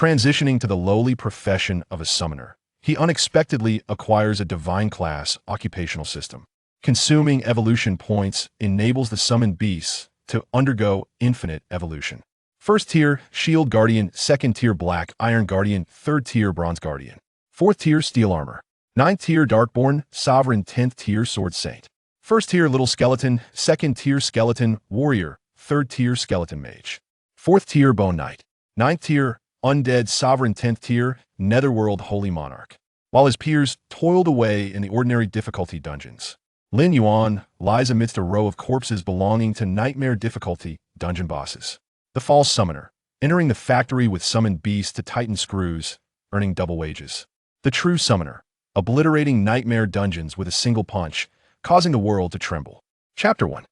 Transitioning to the lowly profession of a summoner, he unexpectedly acquires a divine class occupational system. Consuming evolution points enables the summoned beasts to undergo infinite evolution. First tier, Shield Guardian. Second tier, Black Iron Guardian. Third tier, Bronze Guardian. Fourth tier, Steel Armor. Ninth tier, Darkborn, Sovereign. 10th tier, Sword Saint. First tier, Little Skeleton. Second tier, Skeleton Warrior. Third tier, Skeleton Mage. Fourth tier, Bone Knight. Ninth tier, Undead Sovereign. 10th tier, Netherworld Holy Monarch. While his peers toiled away in the ordinary difficulty dungeons, Lin Yuan lies amidst a row of corpses belonging to nightmare difficulty dungeon bosses. The false summoner, entering the factory with summoned beasts to tighten screws, earning double wages. The true summoner, obliterating nightmare dungeons with a single punch, causing the world to tremble. Chapter 1.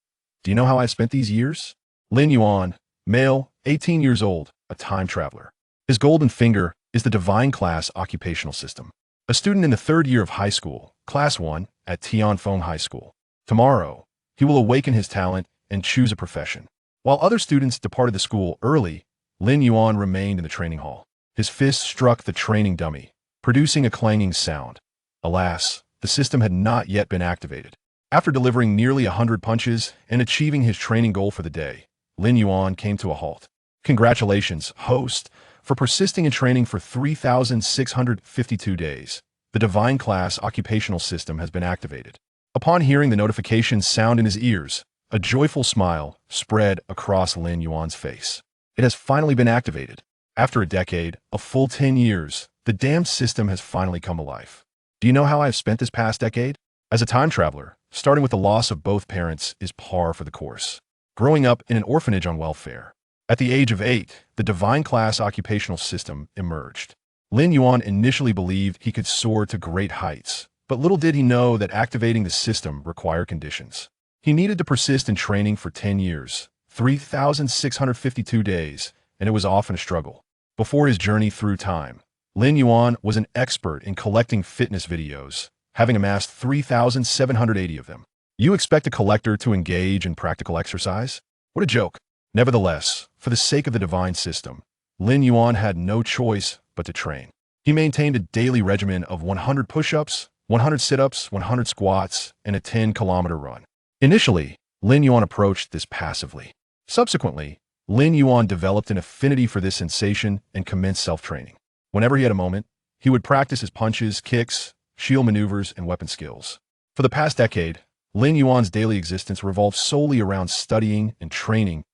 Do you know how I spent these years? Lin Yuan, male, 18 years old, a time traveler. His golden finger is the divine class occupational system. A student in the third year of high school, Class 1, at Tianfeng High School. Tomorrow, he will awaken his talent and choose a profession. While other students departed the school early, Lin Yuan remained in the training hall. His fist struck the training dummy, producing a clanging sound. Alas, the system had not yet been activated. After delivering nearly 100 punches and achieving his training goal for the day, Lin Yuan came to a halt. Congratulations, host, for persisting in training for 3,652 days. The divine class occupational system has been activated. Upon hearing the notification sound in his ears, a joyful smile spread across Lin Yuan's face. It has finally been activated. After a decade, a full 10 years, the damned system has finally come alive. Do you know how I have spent this past decade? As a time traveler, starting with the loss of both parents is par for the course. Growing up in an orphanage on welfare. At the age of 8, the divine class occupational system emerged. Lin Yuan initially believed he could soar to great heights, but little did he know that activating the system required conditions. He needed to persist in training for 10 years, 3,652 days, and it was often a struggle. Before his journey through time, Lin Yuan was an expert in collecting fitness videos, having amassed 3,780 of them. You expect a collector to engage in practical exercise? What a joke. Nevertheless, for the sake of the divine system, Lin Yuan had no choice but to train. He maintained a daily regimen of 100 push-ups, 100 sit-ups, 100 squats, and a 10-kilometer run. Initially, Lin Yuan approached this passively. Subsequently, Lin Yuan developed an affinity for this sensation and commenced self-training. Whenever he had a moment, he would practice his punches, kicks, shield maneuvers, and weapon skills. For the past decade, Lin Yuan's daily existence revolved solely around studying and training,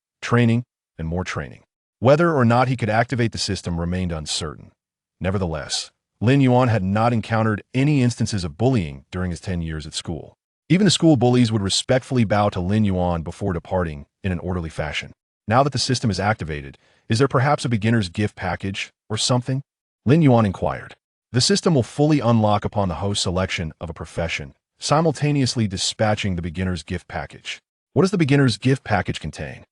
and more training. Whether or not he could activate the system remained uncertain. Nevertheless, Lin Yuan had not encountered any instances of bullying during his 10 years at school. Even the school bullies would respectfully bow to Lin Yuan before departing in an orderly fashion. Now that the system is activated, is there perhaps a beginner's gift package or something? Lin Yuan inquired. The system will fully unlock upon the host's selection of a profession, simultaneously dispatching the beginner's gift package. What does the beginner's gift package contain?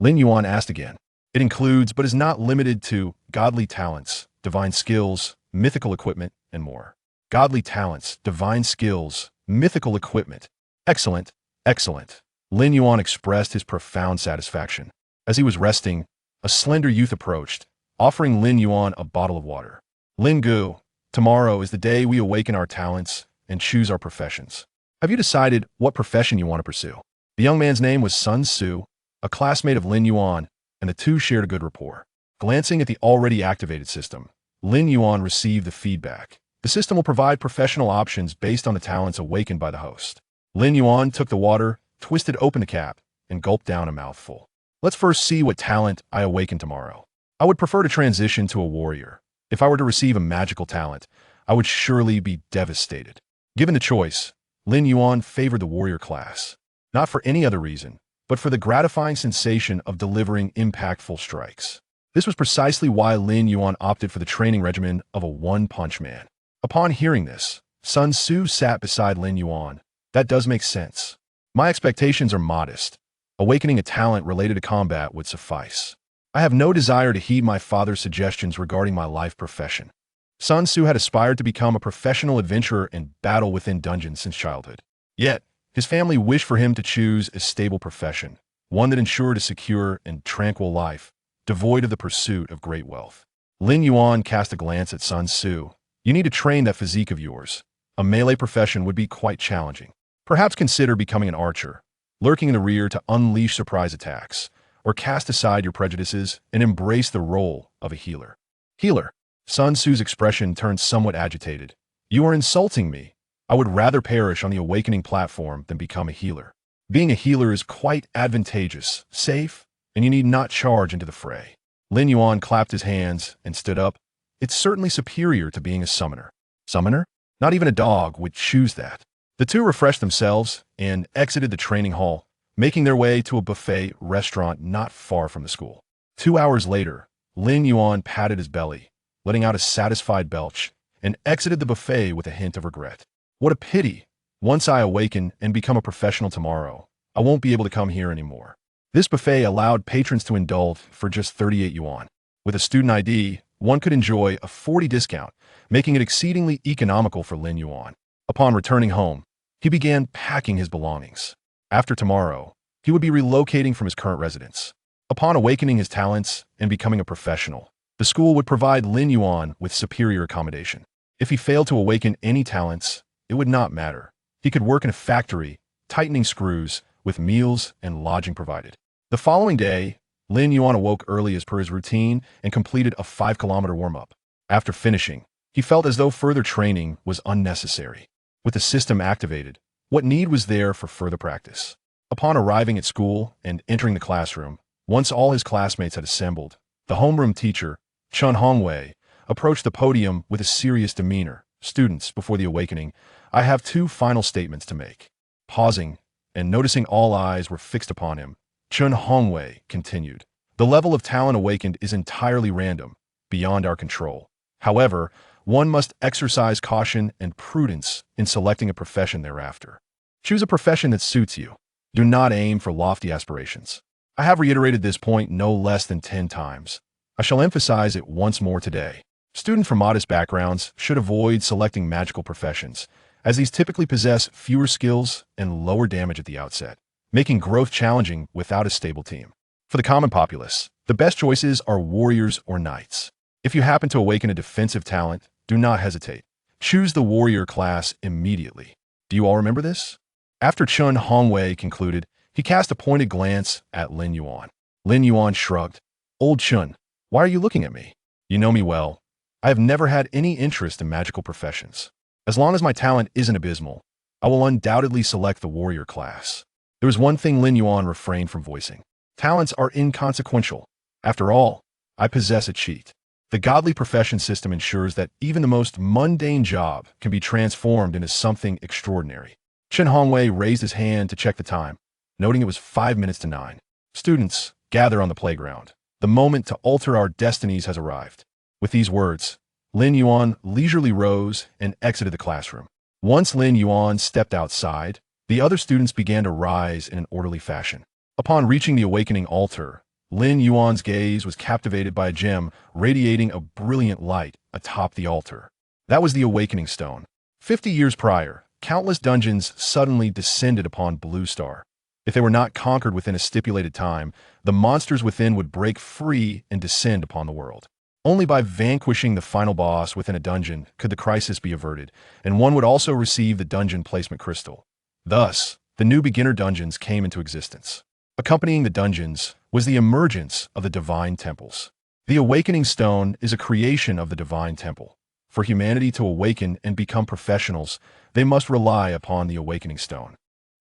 Lin Yuan asked again. It includes, but is not limited to, godly talents, divine skills, mythical equipment, and more. Godly talents, divine skills, mythical equipment. Excellent, excellent. Lin Yuan expressed his profound satisfaction. As he was resting, a slender youth approached, offering Lin Yuan a bottle of water. Lin Gu, tomorrow is the day we awaken our talents and choose our professions. Have you decided what profession you want to pursue? The young man's name was Sun Tzu, a classmate of Lin Yuan, and the two shared a good rapport. Glancing at the already activated system, Lin Yuan received the feedback. The system will provide professional options based on the talents awakened by the host. Lin Yuan took the water, twisted open the cap, and gulped down a mouthful. Let's first see what talent I awaken tomorrow. I would prefer to transition to a warrior. If I were to receive a magical talent, I would surely be devastated. Given the choice, Lin Yuan favored the warrior class. Not for any other reason, but for the gratifying sensation of delivering impactful strikes. This was precisely why Lin Yuan opted for the training regimen of a one-punch man. Upon hearing this, Sun Tzu sat beside Lin Yuan. That does make sense. My expectations are modest. Awakening a talent related to combat would suffice. I have no desire to heed my father's suggestions regarding my life profession. Sun Tzu had aspired to become a professional adventurer and battle within dungeons since childhood. Yet, his family wished for him to choose a stable profession, one that ensured a secure and tranquil life, devoid of the pursuit of great wealth. Lin Yuan cast a glance at Sun Tzu. You need to train that physique of yours. A melee profession would be quite challenging. Perhaps consider becoming an archer, lurking in the rear to unleash surprise attacks, or cast aside your prejudices and embrace the role of a healer. Healer. Sun Tzu's expression turned somewhat agitated. You are insulting me. I would rather perish on the awakening platform than become a healer. Being a healer is quite advantageous, safe, and you need not charge into the fray. Lin Yuan clapped his hands and stood up. It's certainly superior to being a summoner. Summoner? Not even a dog would choose that. The two refreshed themselves and exited the training hall, making their way to a buffet restaurant not far from the school. 2 hours later, Lin Yuan patted his belly, letting out a satisfied belch, and exited the buffet with a hint of regret. What a pity. Once I awaken and become a professional tomorrow, I won't be able to come here anymore. This buffet allowed patrons to indulge for just 38 yuan. With a student ID, one could enjoy a 40 discount, making it exceedingly economical for Lin Yuan. Upon returning home, he began packing his belongings. After tomorrow, he would be relocating from his current residence. Upon awakening his talents and becoming a professional, the school would provide Lin Yuan with superior accommodation. If he failed to awaken any talents, it would not matter. He could work in a factory, tightening screws, with meals and lodging provided. The following day, Lin Yuan awoke early as per his routine and completed a 5-kilometer warm-up. After finishing, he felt as though further training was unnecessary. With the system activated, what need was there for further practice? Upon arriving at school and entering the classroom, once all his classmates had assembled, the homeroom teacher, Chun Hongwei, approached the podium with a serious demeanor. Students, before the awakening, I have 2 final statements to make. Pausing and noticing all eyes were fixed upon him, Chun Hongwei continued. The level of talent awakened is entirely random, beyond our control. However, one must exercise caution and prudence in selecting a profession thereafter. Choose a profession that suits you. Do not aim for lofty aspirations. I have reiterated this point no less than 10 times. I shall emphasize it once more today. Students from modest backgrounds should avoid selecting magical professions, as these typically possess fewer skills and lower damage at the outset, making growth challenging without a stable team. For the common populace, the best choices are warriors or knights. If you happen to awaken a defensive talent, do not hesitate. Choose the warrior class immediately. Do you all remember this? After Chun Hongwei concluded, he cast a pointed glance at Lin Yuan. Lin Yuan shrugged. Old Chun, why are you looking at me? You know me well. I have never had any interest in magical professions. As long as my talent isn't abysmal, I will undoubtedly select the warrior class. There was one thing Lin Yuan refrained from voicing. Talents are inconsequential. After all, I possess a cheat. The godly profession system ensures that even the most mundane job can be transformed into something extraordinary. Chen Hongwei raised his hand to check the time, noting it was 5 minutes to 9. Students, gather on the playground. The moment to alter our destinies has arrived. With these words, Lin Yuan leisurely rose and exited the classroom. Once Lin Yuan stepped outside, the other students began to rise in an orderly fashion. Upon reaching the awakening altar, Lin Yuan's gaze was captivated by a gem radiating a brilliant light atop the altar. That was the awakening stone. 50 years prior, countless dungeons suddenly descended upon Blue Star. If they were not conquered within a stipulated time, the monsters within would break free and descend upon the world. Only by vanquishing the final boss within a dungeon could the crisis be averted, and one would also receive the dungeon placement crystal. Thus, the new beginner dungeons came into existence. Accompanying the dungeons was the emergence of the divine temples. The awakening stone is a creation of the divine temple. For humanity to awaken and become professionals, they must rely upon the awakening stone.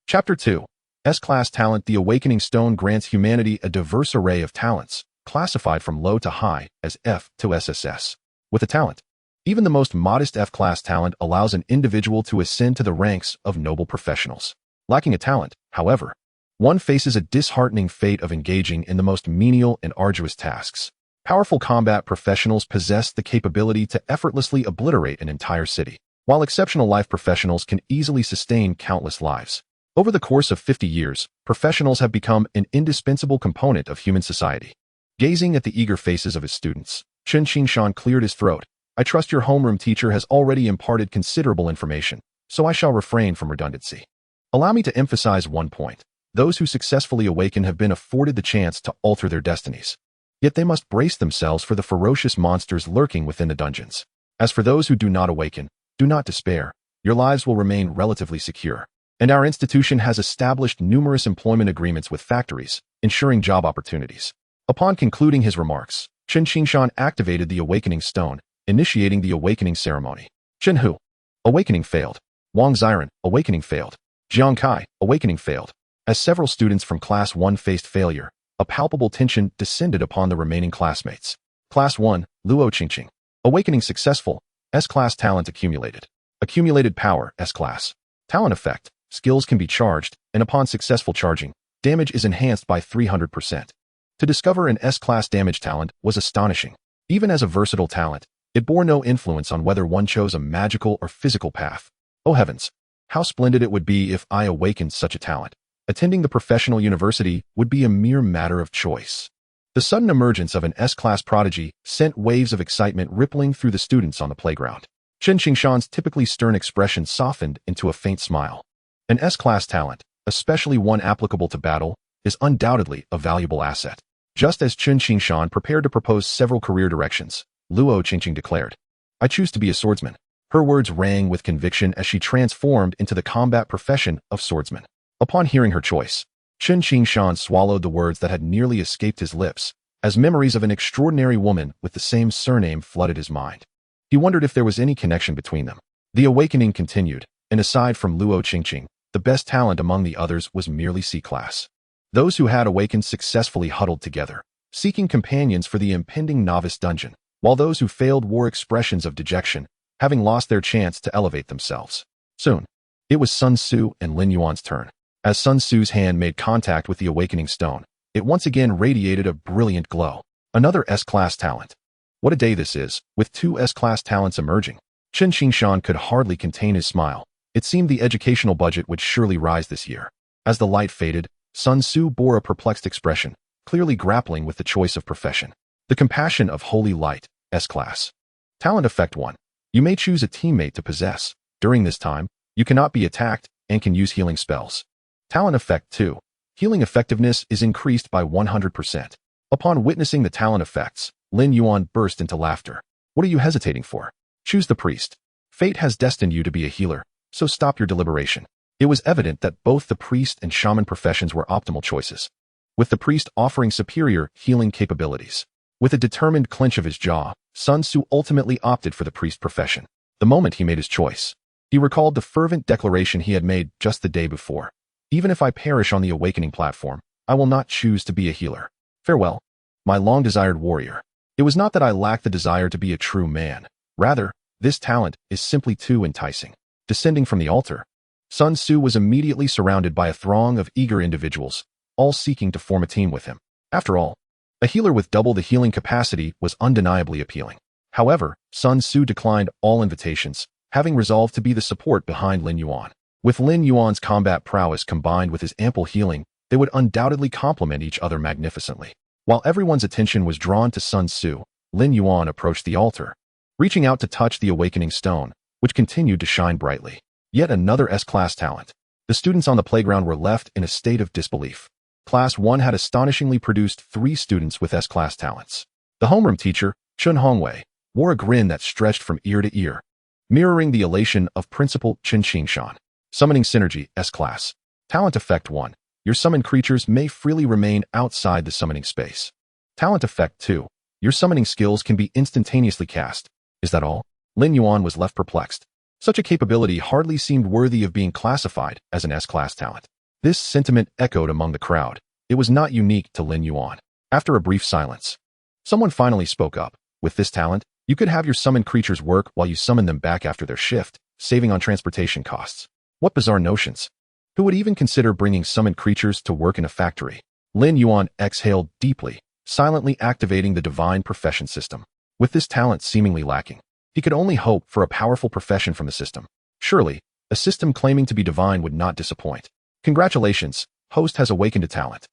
Chapter 2. S-Class Talent. The awakening stone grants humanity a diverse array of talents, classified from low to high as F to SSS. With a talent, even the most modest F-class talent allows an individual to ascend to the ranks of noble professionals. Lacking a talent, however, one faces a disheartening fate of engaging in the most menial and arduous tasks. Powerful combat professionals possess the capability to effortlessly obliterate an entire city, while exceptional life professionals can easily sustain countless lives. Over the course of 50 years, professionals have become an indispensable component of human society. Gazing at the eager faces of his students, Chen Qingshan cleared his throat. I trust your homeroom teacher has already imparted considerable information, so I shall refrain from redundancy. Allow me to emphasize one point. Those who successfully awaken have been afforded the chance to alter their destinies. Yet they must brace themselves for the ferocious monsters lurking within the dungeons. As for those who do not awaken, do not despair. Your lives will remain relatively secure. And our institution has established numerous employment agreements with factories, ensuring job opportunities. Upon concluding his remarks, Chen Qingshan activated the awakening stone, initiating the awakening ceremony. Chen Hu. Awakening failed. Wang Xiren. Awakening failed. Jiang Kai. Awakening failed. As several students from Class 1 faced failure, a palpable tension descended upon the remaining classmates. Class 1, Luo Qingqing. Awakening successful. S-Class talent accumulated. Accumulated power, S-Class. Talent effect. Skills can be charged, and upon successful charging, damage is enhanced by 300%. To discover an S-Class damage talent was astonishing. Even as a versatile talent, it bore no influence on whether one chose a magical or physical path. Oh heavens! How splendid it would be if I awakened such a talent. Attending the professional university would be a mere matter of choice. The sudden emergence of an S-Class prodigy sent waves of excitement rippling through the students on the playground. Chen Qingshan's typically stern expression softened into a faint smile. An S-Class talent, especially one applicable to battle, is undoubtedly a valuable asset. Just as Chen Qingshan prepared to propose several career directions, Luo Qingqing declared, "I choose to be a swordsman." Her words rang with conviction as she transformed into the combat profession of swordsman. Upon hearing her choice, Chen Qingshan swallowed the words that had nearly escaped his lips, as memories of an extraordinary woman with the same surname flooded his mind. He wondered if there was any connection between them. The awakening continued, and aside from Luo Qingqing, the best talent among the others was merely C-Class. Those who had awakened successfully huddled together, seeking companions for the impending novice dungeon, while those who failed wore expressions of dejection, having lost their chance to elevate themselves. Soon, it was Sun Tzu and Lin Yuan's turn. As Sun Tzu's hand made contact with the awakening stone, it once again radiated a brilliant glow. Another S-Class talent. What a day this is, with two S-Class talents emerging. Chen Qingshan could hardly contain his smile. It seemed the educational budget would surely rise this year. As the light faded, Sun Tzu bore a perplexed expression, clearly grappling with the choice of profession. The compassion of holy light, S-Class. Talent effect 1. You may choose a teammate to possess. During this time, you cannot be attacked and can use healing spells. Talent effect 2. Healing effectiveness is increased by 100%. Upon witnessing the talent effects, Lin Yuan burst into laughter. What are you hesitating for? Choose the priest. Fate has destined you to be a healer, so stop your deliberation. It was evident that both the priest and shaman professions were optimal choices, with the priest offering superior healing capabilities. With a determined clench of his jaw, Sun Tzu ultimately opted for the priest profession. The moment he made his choice, he recalled the fervent declaration he had made just the day before. Even if I perish on the awakening platform, I will not choose to be a healer. Farewell, my long-desired warrior. It was not that I lacked the desire to be a true man. Rather, this talent is simply too enticing. Descending from the altar, Sun Tzu was immediately surrounded by a throng of eager individuals, all seeking to form a team with him. After all, a healer with double the healing capacity was undeniably appealing. However, Sun Tzu declined all invitations, having resolved to be the support behind Lin Yuan. With Lin Yuan's combat prowess combined with his ample healing, they would undoubtedly complement each other magnificently. While everyone's attention was drawn to Sun Tzu, Lin Yuan approached the altar, reaching out to touch the awakening stone, which continued to shine brightly. Yet another S-Class talent. The students on the playground were left in a state of disbelief. Class 1 had astonishingly produced 3 students with S-Class talents. The homeroom teacher, Chun Hongwei, wore a grin that stretched from ear to ear, mirroring the elation of Principal Chen Qingshan. Summoning Synergy, S-Class. Talent Effect 1. Your summoned creatures may freely remain outside the summoning space. Talent Effect 2. Your summoning skills can be instantaneously cast. Is that all? Lin Yuan was left perplexed. Such a capability hardly seemed worthy of being classified as an S-Class talent. This sentiment echoed among the crowd. It was not unique to Lin Yuan. After a brief silence, someone finally spoke up. With this talent, you could have your summoned creatures work while you summon them back after their shift, saving on transportation costs. What bizarre notions! Who would even consider bringing summoned creatures to work in a factory? Lin Yuan exhaled deeply, silently activating the divine profession system. With this talent seemingly lacking, he could only hope for a powerful profession from the system. Surely, a system claiming to be divine would not disappoint. Congratulations, host has awakened a talent.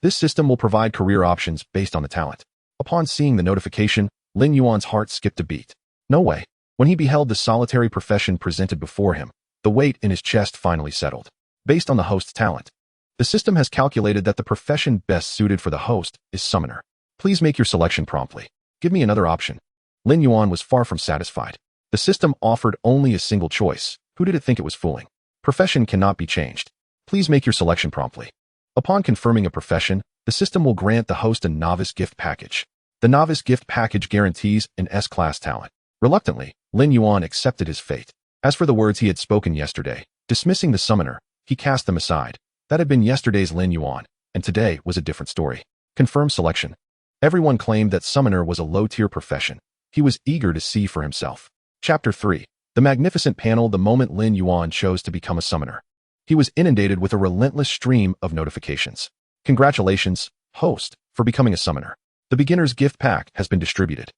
This system will provide career options based on the talent. Upon seeing the notification, Lin Yuan's heart skipped a beat. No way. When he beheld the solitary profession presented before him, the weight in his chest finally settled. Based on the host's talent, the system has calculated that the profession best suited for the host is summoner. Please make your selection promptly. Give me another option. Lin Yuan was far from satisfied. The system offered only a single choice. Who did it think it was fooling? Profession cannot be changed. Please make your selection promptly. Upon confirming a profession, the system will grant the host a novice gift package. The novice gift package guarantees an S-class talent. Reluctantly, Lin Yuan accepted his fate. As for the words he had spoken yesterday, dismissing the summoner, he cast them aside. That had been yesterday's Lin Yuan, and today was a different story. Confirm selection. Everyone claimed that summoner was a low-tier profession. He was eager to see for himself. Chapter 3. The magnificent panel the moment Lin Yuan chose to become a summoner. He was inundated with a relentless stream of notifications. Congratulations, host, for becoming a summoner. The beginner's gift pack has been distributed.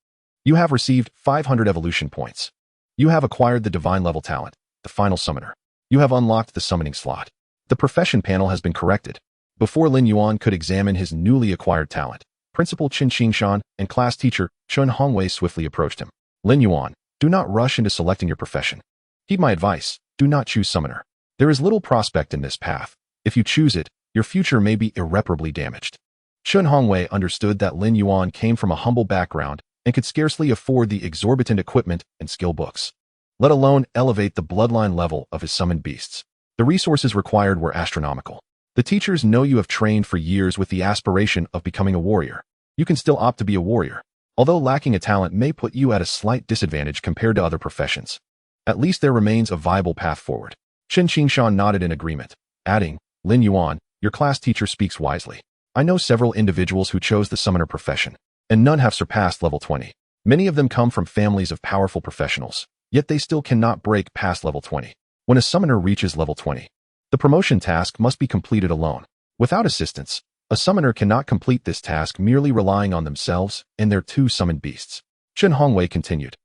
You have received 500 evolution points. You have acquired the divine level talent, the final summoner. You have unlocked the summoning slot. The profession panel has been corrected. Before Lin Yuan could examine his newly acquired talent, Principal Qin Xingshan and class teacher Chun Hongwei swiftly approached him. Lin Yuan, do not rush into selecting your profession. Heed my advice, do not choose summoner. There is little prospect in this path. If you choose it, your future may be irreparably damaged. Chun Hongwei understood that Lin Yuan came from a humble background and could scarcely afford the exorbitant equipment and skill books, let alone elevate the bloodline level of his summoned beasts. The resources required were astronomical. The teachers know you have trained for years with the aspiration of becoming a warrior. You can still opt to be a warrior, although lacking a talent may put you at a slight disadvantage compared to other professions. At least there remains a viable path forward. Qin Xingshan nodded in agreement, adding, Lin Yuan, your class teacher speaks wisely. I know several individuals who chose the summoner profession, and none have surpassed level 20. Many of them come from families of powerful professionals, yet they still cannot break past level 20. When a summoner reaches level 20, the promotion task must be completed alone. Without assistance, a summoner cannot complete this task merely relying on themselves and their two summoned beasts. Chun Hongwei continued,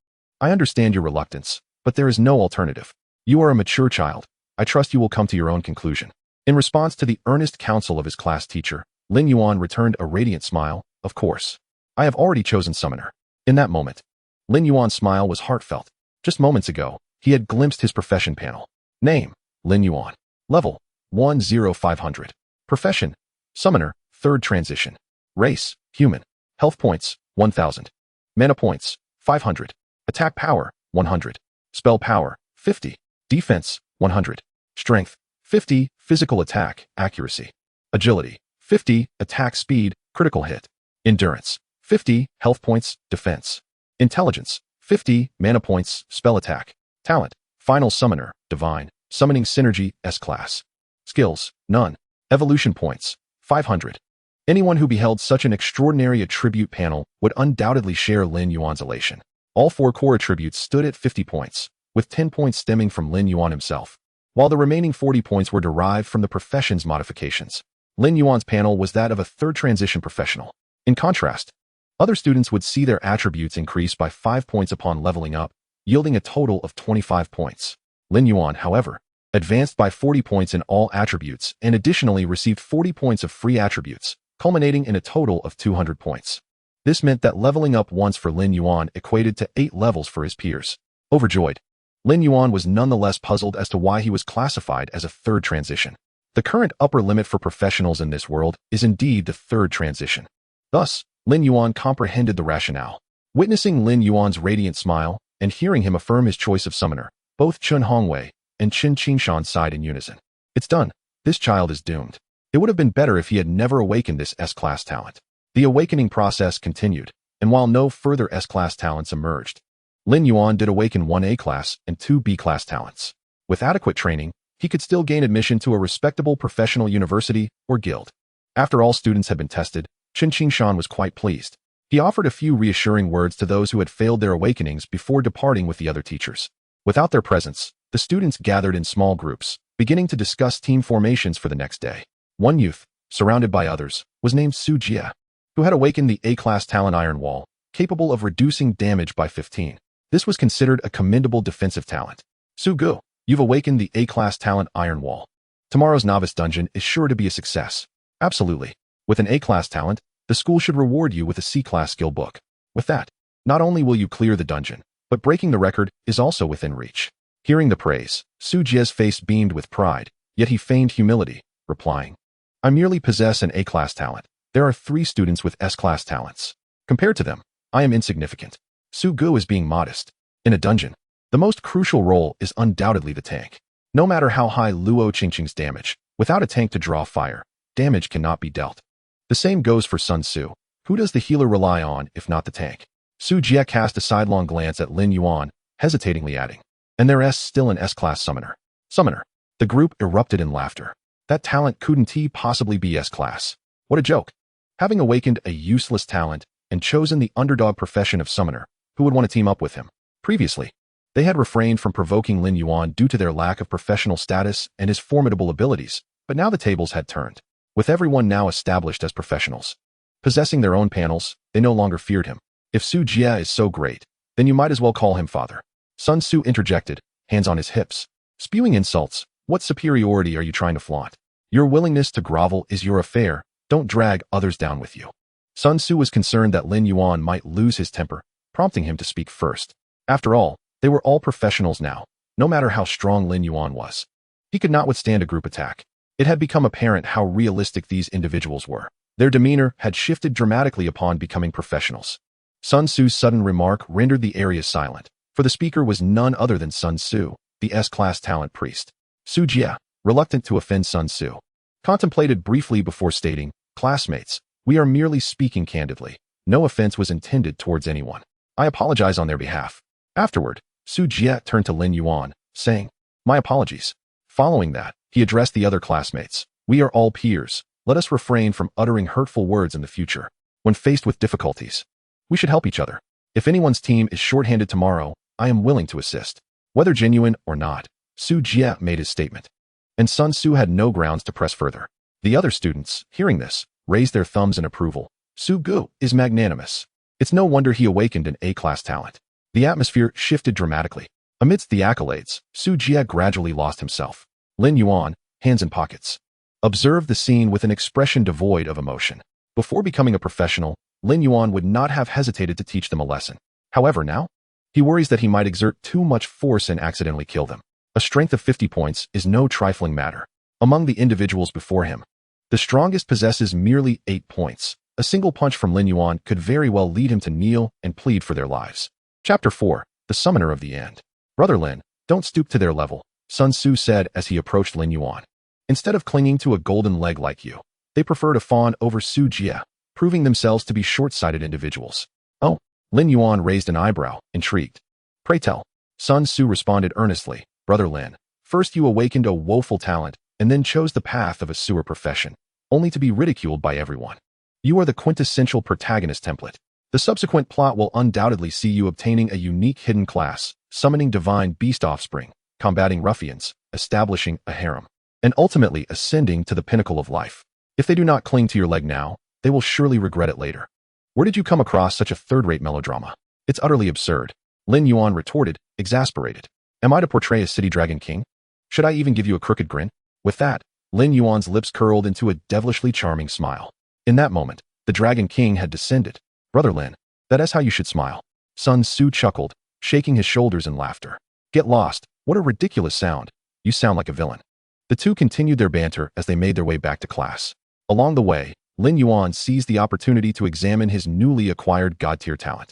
I understand your reluctance, but there is no alternative. You are a mature child. I trust you will come to your own conclusion. In response to the earnest counsel of his class teacher, Lin Yuan returned a radiant smile. Of course. I have already chosen summoner. In that moment, Lin Yuan's smile was heartfelt. Just moments ago, he had glimpsed his profession panel. Name, Lin Yuan. Level, 10500. Profession, summoner, third transition. Race, human. Health points, 1000. Mana points, 500. Attack power, 100. Spell power, 50. Defense, 100. Strength, 50. Physical attack, accuracy. Agility, 50. Attack speed, critical hit. Endurance, 50. Health points, defense. Intelligence, 50. Mana points, spell attack. Talent, final summoner, divine. Summoning synergy, S-class. Skills, none. Evolution points, 500. Anyone who beheld such an extraordinary attribute panel would undoubtedly share Lin Yuan's elation. All four core attributes stood at 50 points, with 10 points stemming from Lin Yuan himself, while the remaining 40 points were derived from the profession's modifications. Lin Yuan's panel was that of a third transition professional. In contrast, other students would see their attributes increase by 5 points upon leveling up, yielding a total of 25 points. Lin Yuan, however, advanced by 40 points in all attributes and additionally received 40 points of free attributes, culminating in a total of 200 points. This meant that leveling up once for Lin Yuan equated to 8 levels for his peers. Overjoyed, Lin Yuan was nonetheless puzzled as to why he was classified as a third transition. The current upper limit for professionals in this world is indeed the third transition. Thus, Lin Yuan comprehended the rationale. Witnessing Lin Yuan's radiant smile and hearing him affirm his choice of summoner, both Chun Hongwei and Qin Xingshan sighed in unison. It's done. This child is doomed. It would have been better if he had never awakened this S-class talent. The awakening process continued, and while no further S-class talents emerged, Lin Yuan did awaken 1 A-class and 2 B-class talents. With adequate training, he could still gain admission to a respectable professional university or guild. After all students had been tested, Qin Xingshan was quite pleased. He offered a few reassuring words to those who had failed their awakenings before departing with the other teachers. Without their presence, the students gathered in small groups, beginning to discuss team formations for the next day. One youth, surrounded by others, was named Su Jie, who had awakened the A-class talent Iron Wall, capable of reducing damage by 15. This was considered a commendable defensive talent. Su Gu, you've awakened the A-class talent Iron Wall. Tomorrow's novice dungeon is sure to be a success. Absolutely. With an A-class talent, the school should reward you with a C-class skill book. With that, not only will you clear the dungeon, but breaking the record is also within reach. Hearing the praise, Su Jie's face beamed with pride, yet he feigned humility, replying, I merely possess an A-class talent. There are 3 students with S-class talents. Compared to them, I am insignificant. Su Gu is being modest. In a dungeon, the most crucial role is undoubtedly the tank. No matter how high Luo Qingqing's damage, without a tank to draw fire, damage cannot be dealt. The same goes for Sun Tzu. Who does the healer rely on if not the tank? Su Jie cast a sidelong glance at Lin Yuan, hesitatingly adding, and there's still an S-class summoner. Summoner. The group erupted in laughter. That talent couldn't he possibly be S-class? What a joke. Having awakened a useless talent and chosen the underdog profession of summoner, who would want to team up with him? Previously, they had refrained from provoking Lin Yuan due to their lack of professional status and his formidable abilities, but now the tables had turned. With everyone now established as professionals, possessing their own panels, they no longer feared him. If Su Jie is so great, then you might as well call him father. Sun Tzu interjected, hands on his hips. Spewing insults, what superiority are you trying to flaunt? Your willingness to grovel is your affair, don't drag others down with you. Sun Tzu was concerned that Lin Yuan might lose his temper, prompting him to speak first. After all, they were all professionals now, no matter how strong Lin Yuan was. He could not withstand a group attack. It had become apparent how realistic these individuals were. Their demeanor had shifted dramatically upon becoming professionals. Sun Tzu's sudden remark rendered the area silent, for the speaker was none other than Sun Tzu, the S-class talent priest. Su Jie, reluctant to offend Sun Tzu, contemplated briefly before stating, classmates, we are merely speaking candidly. No offense was intended towards anyone. I apologize on their behalf. Afterward, Su Jie turned to Lin Yuan, saying, my apologies. Following that, he addressed the other classmates. We are all peers. Let us refrain from uttering hurtful words in the future. When faced with difficulties, we should help each other. If anyone's team is shorthanded tomorrow, I am willing to assist. Whether genuine or not, Su Jie made his statement. And Sun Tzu had no grounds to press further. The other students, hearing this, raised their thumbs in approval. Su Gu is magnanimous. It's no wonder he awakened an A-class talent. The atmosphere shifted dramatically. Amidst the accolades, Su Jie gradually lost himself. Lin Yuan, hands in pockets, observed the scene with an expression devoid of emotion. Before becoming a professional, Lin Yuan would not have hesitated to teach them a lesson. However, now, he worries that he might exert too much force and accidentally kill them. A strength of 50 points is no trifling matter. Among the individuals before him, the strongest possesses merely 8 points. A single punch from Lin Yuan could very well lead him to kneel and plead for their lives. Chapter 4. The Summoner of the End. Brother Lin, don't stoop to their level, Sun Tzu said as he approached Lin Yuan. Instead of clinging to a golden leg like you, they prefer to fawn over Su Jie, proving themselves to be short-sighted individuals. Oh, Lin Yuan raised an eyebrow, intrigued. Pray tell. Sun Tzu responded earnestly, Brother Lin, first you awakened a woeful talent, and then chose the path of a sewer profession, only to be ridiculed by everyone. You are the quintessential protagonist template. The subsequent plot will undoubtedly see you obtaining a unique hidden class, summoning divine beast offspring, combating ruffians, establishing a harem, and ultimately ascending to the pinnacle of life. If they do not cling to your leg now, they will surely regret it later. Where did you come across such a third-rate melodrama? It's utterly absurd. Lin Yuan retorted, exasperated. Am I to portray a city dragon king? Should I even give you a crooked grin? With that, Lin Yuan's lips curled into a devilishly charming smile. In that moment, the dragon king had descended. Brother Lin, that is how you should smile. Sun Tzu chuckled, shaking his shoulders in laughter. Get lost. What a ridiculous sound. You sound like a villain. The two continued their banter as they made their way back to class. Along the way, Lin Yuan seized the opportunity to examine his newly acquired God-tier talent.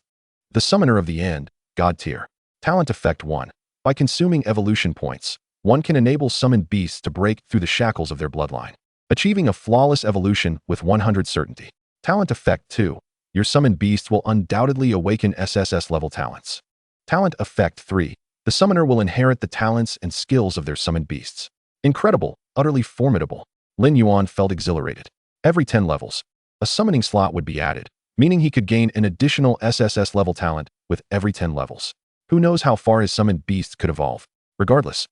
The Summoner of the End, God-tier. Talent Effect 1. By consuming evolution points, one can enable summoned beasts to break through the shackles of their bloodline, achieving a flawless evolution with 100 certainty. Talent Effect 2. Your summoned beasts will undoubtedly awaken SSS-level talents. Talent Effect 3. The summoner will inherit the talents and skills of their summoned beasts. Incredible, utterly formidable. Lin Yuan felt exhilarated. Every 10 levels, a summoning slot would be added, meaning he could gain an additional SSS-level talent with every 10 levels. Who knows how far his summoned beasts could evolve? Regardless,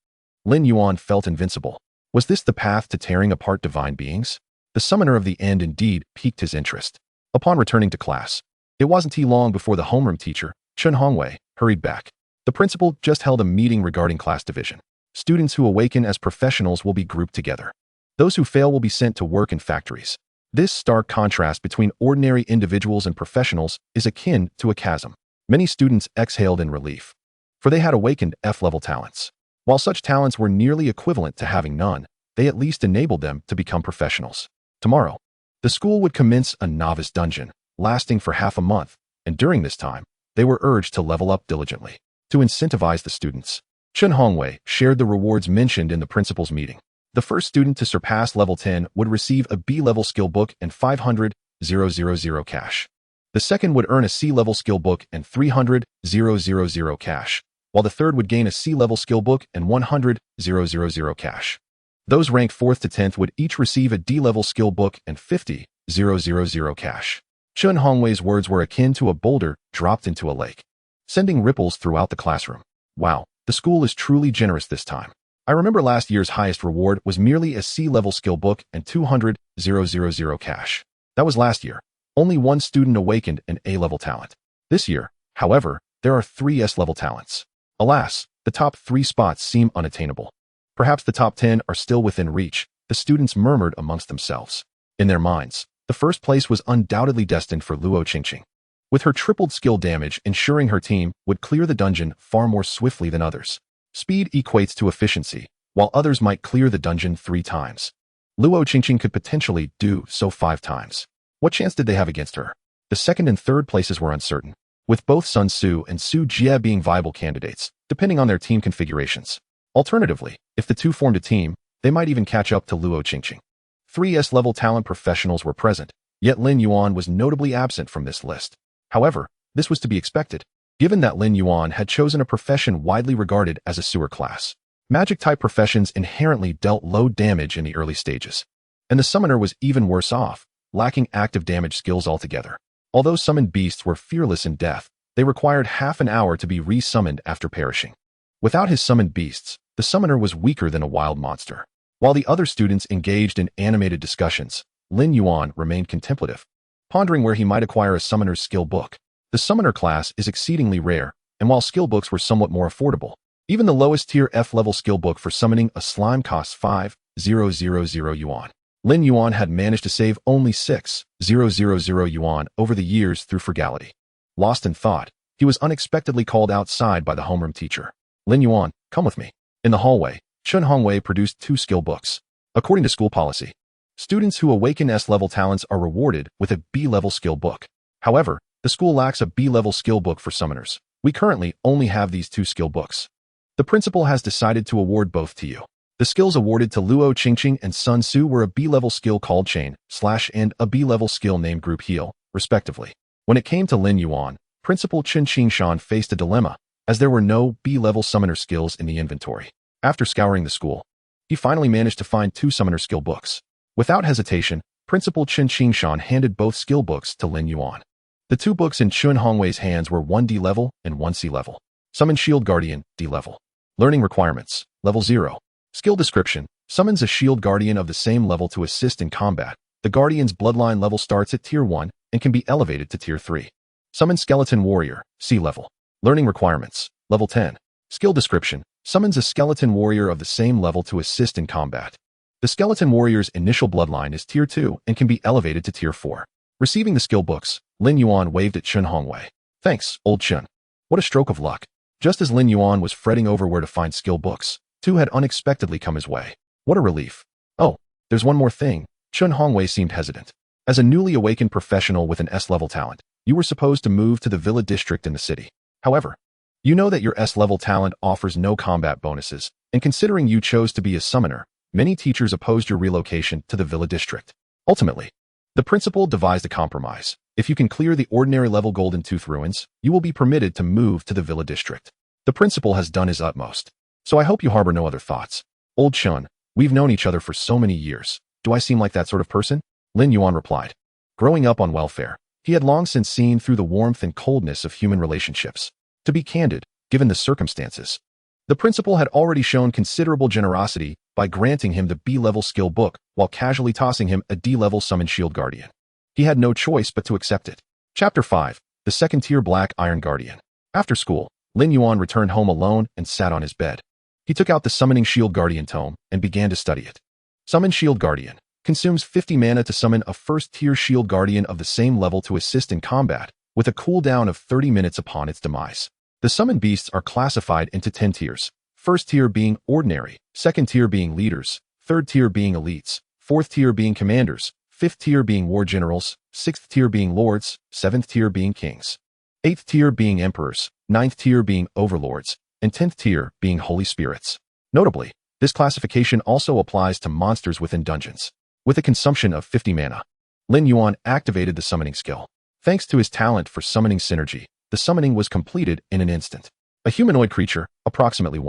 Lin Yuan felt invincible. Was this the path to tearing apart divine beings? The Summoner of the End indeed piqued his interest. Upon returning to class, it wasn't too long before the homeroom teacher, Chun Hongwei, hurried back. The principal just held a meeting regarding class division. Students who awaken as professionals will be grouped together. Those who fail will be sent to work in factories. This stark contrast between ordinary individuals and professionals is akin to a chasm. Many students exhaled in relief, for they had awakened F-level talents. While such talents were nearly equivalent to having none, they at least enabled them to become professionals. Tomorrow, The school would commence a novice dungeon, lasting for half a month, and during this time, they were urged to level up diligently. To incentivize the students, Chen Hongwei shared the rewards mentioned in the principal's meeting. The first student to surpass level 10 would receive a B-level skill book and 500,000 cash. The second would earn a C-level skill book and 300,000 cash, while the third would gain a C-level skill book and 100,000 cash. Those ranked 4th to 10th would each receive a D-level skill book and 50,000 cash. Chen Hongwei's words were akin to a boulder dropped into a lake, sending ripples throughout the classroom. Wow, the school is truly generous this time. I remember last year's highest reward was merely a C-level skill book and 200,000 cash. That was last year. Only one student awakened an A-level talent. This year, however, there are 3 S-level talents. Alas, the top 3 spots seem unattainable. Perhaps the top 10 are still within reach, the students murmured amongst themselves. In their minds, the first place was undoubtedly destined for Luo Qingqing, with her tripled skill damage ensuring her team would clear the dungeon far more swiftly than others. Speed equates to efficiency, while others might clear the dungeon 3 times. Luo Qingqing could potentially do so 5 times. What chance did they have against her? The second and third places were uncertain, with both Sun Su and Su Jie being viable candidates, depending on their team configurations. Alternatively, if the two formed a team, they might even catch up to Luo Qingqing. 3 S-level talent professionals were present, yet Lin Yuan was notably absent from this list. However, this was to be expected, given that Lin Yuan had chosen a profession widely regarded as a sewer class. Magic-type professions inherently dealt low damage in the early stages, and the summoner was even worse off, lacking active damage skills altogether. Although summoned beasts were fearless in death, they required half an hour to be re-summoned after perishing. Without his summoned beasts, the summoner was weaker than a wild monster. While the other students engaged in animated discussions, Lin Yuan remained contemplative, pondering where he might acquire a summoner's skill book. The summoner class is exceedingly rare, and while skill books were somewhat more affordable, even the lowest tier F-level skill book for summoning a slime costs 5,000 yuan. Lin Yuan had managed to save only 6,000 yuan over the years through frugality. Lost in thought, he was unexpectedly called outside by the homeroom teacher. Lin Yuan, come with me. In the hallway, Chen Hongwei produced 2 skill books. According to school policy, students who awaken S-level talents are rewarded with a B-level skill book. However, the school lacks a B-level skill book for summoners. We currently only have these 2 skill books. The principal has decided to award both to you. The skills awarded to Luo Qingqing and Sun Su were a B-level skill called Chain, Slash and a B-level skill named Group Heal, respectively. When it came to Lin Yuan, Principal Chen Qingshan faced a dilemma, as there were no B-level summoner skills in the inventory. After scouring the school, he finally managed to find 2 summoner skill books. Without hesitation, Principal Chen Qingshan handed both skill books to Lin Yuan. The 2 books in Chen Hongwei's hands were 1 D-level and 1 C-level. Summon Shield Guardian, D-level. Learning requirements, level 0. Skill description, summons a Shield Guardian of the same level to assist in combat. The Guardian's bloodline level starts at Tier 1 and can be elevated to Tier 3. Summon Skeleton Warrior, C-level. Learning requirements, level 10. Skill description, summons a Skeleton Warrior of the same level to assist in combat. The Skeleton Warrior's initial bloodline is Tier 2 and can be elevated to Tier 4. Receiving the skill books, Lin Yuan waved at Chen Hongwei. Thanks, old Chen. What a stroke of luck. Just as Lin Yuan was fretting over where to find skill books, 2 had unexpectedly come his way. What a relief. Oh, there's one more thing. Chen Hongwei seemed hesitant. As a newly awakened professional with an S-level talent, you were supposed to move to the Villa District in the city. However, you know that your S-level talent offers no combat bonuses, and considering you chose to be a summoner, many teachers opposed your relocation to the Villa District. Ultimately, the principal devised a compromise. If you can clear the ordinary level Golden Tooth ruins, you will be permitted to move to the Villa District. The principal has done his utmost. So I hope you harbor no other thoughts. Old Chen, we've known each other for so many years. Do I seem like that sort of person? Lin Yuan replied. Growing up on welfare, he had long since seen through the warmth and coldness of human relationships. To be candid, given the circumstances, the principal had already shown considerable generosity by granting him the B-level skill book while casually tossing him a D-level Summon Shield Guardian. He had no choice but to accept it. Chapter 5. The Second-Tier Black Iron Guardian. After school, Lin Yuan returned home alone and sat on his bed. He took out the Summoning Shield Guardian tome and began to study it. Summon Shield Guardian consumes 50 mana to summon a first-tier Shield Guardian of the same level to assist in combat, with a cooldown of 30 minutes upon its demise. The summoned beasts are classified into 10 tiers, first tier being ordinary, second tier being leaders, third tier being elites, fourth tier being commanders, 5th tier being war generals, 6th tier being lords, 7th tier being kings, 8th tier being emperors, 9th tier being overlords, and 10th tier being holy spirits. Notably, this classification also applies to monsters within dungeons. With a consumption of 50 mana, Lin Yuan activated the summoning skill. Thanks to his talent for summoning synergy, the summoning was completed in an instant. A humanoid creature, approximately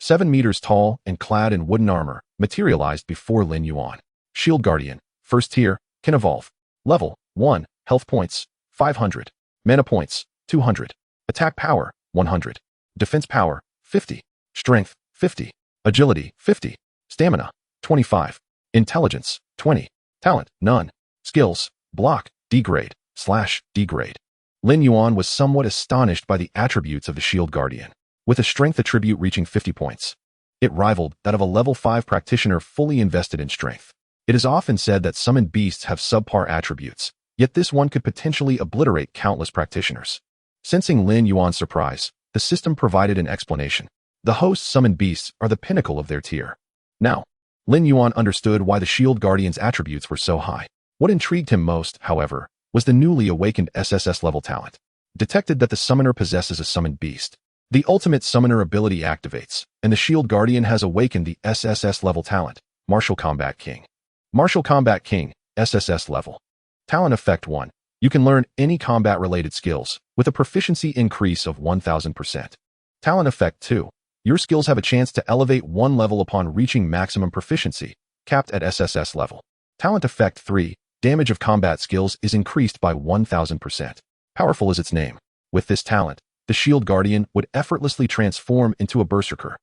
7 meters tall and clad in wooden armor, materialized before Lin Yuan. Shield Guardian, 1st tier, can evolve. Level 1, health points, 500. Mana points, 200. Attack power, 100. Defense power, 50. Strength, 50. Agility, 50. Stamina, 25. Intelligence, 20. Talent, none. Skills, block, degrade, /degrade. Lin Yuan was somewhat astonished by the attributes of the Shield Guardian, with a strength attribute reaching 50 points. It rivaled that of a level 5 practitioner fully invested in strength. It is often said that summoned beasts have subpar attributes, yet this one could potentially obliterate countless practitioners. Sensing Lin Yuan's surprise, the system provided an explanation. The host summoned beasts are the pinnacle of their tier. Now, Lin Yuan understood why the Shield Guardian's attributes were so high. What intrigued him most, however, was the newly awakened SSS level talent. Detected that the summoner possesses a summoned beast. The ultimate summoner ability activates, and the Shield Guardian has awakened the SSS level talent, Martial Combat King. Martial Combat King, SSS level. Talent Effect 1. You can learn any combat-related skills, with a proficiency increase of 1000%. Talent Effect 2. Your skills have a chance to elevate 1 level upon reaching maximum proficiency, capped at SSS level. Talent Effect 3. Damage of combat skills is increased by 1000%. Powerful is its name. With this talent, the Shield Guardian would effortlessly transform into a berserker,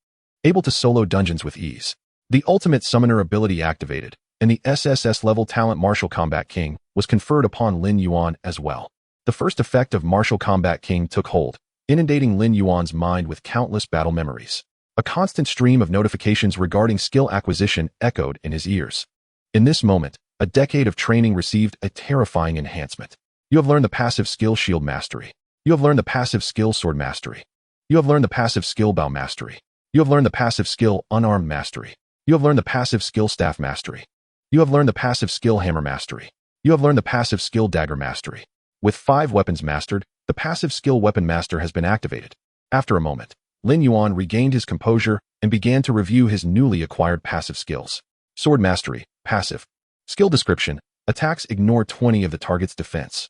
able to solo dungeons with ease. The ultimate summoner ability activated, and the SSS level talent Martial Combat King was conferred upon Lin Yuan as well. The first effect of Martial Combat King took hold, inundating Lin Yuan's mind with countless battle memories. A constant stream of notifications regarding skill acquisition echoed in his ears. In this moment, a decade of training received a terrifying enhancement. You have learned the passive skill Shield Mastery. You have learned the passive skill Sword Mastery. You have learned the passive skill Bow Mastery. You have learned the passive skill Unarmed Mastery. You have learned the passive skill Staff Mastery. You have learned the passive skill Hammer Mastery. You have learned the passive skill Dagger Mastery. With 5 weapons mastered, the passive skill Weapon Master has been activated. After a moment, Lin Yuan regained his composure and began to review his newly acquired passive skills. Sword Mastery, passive. Skill description, attacks ignore 20 of the target's defense.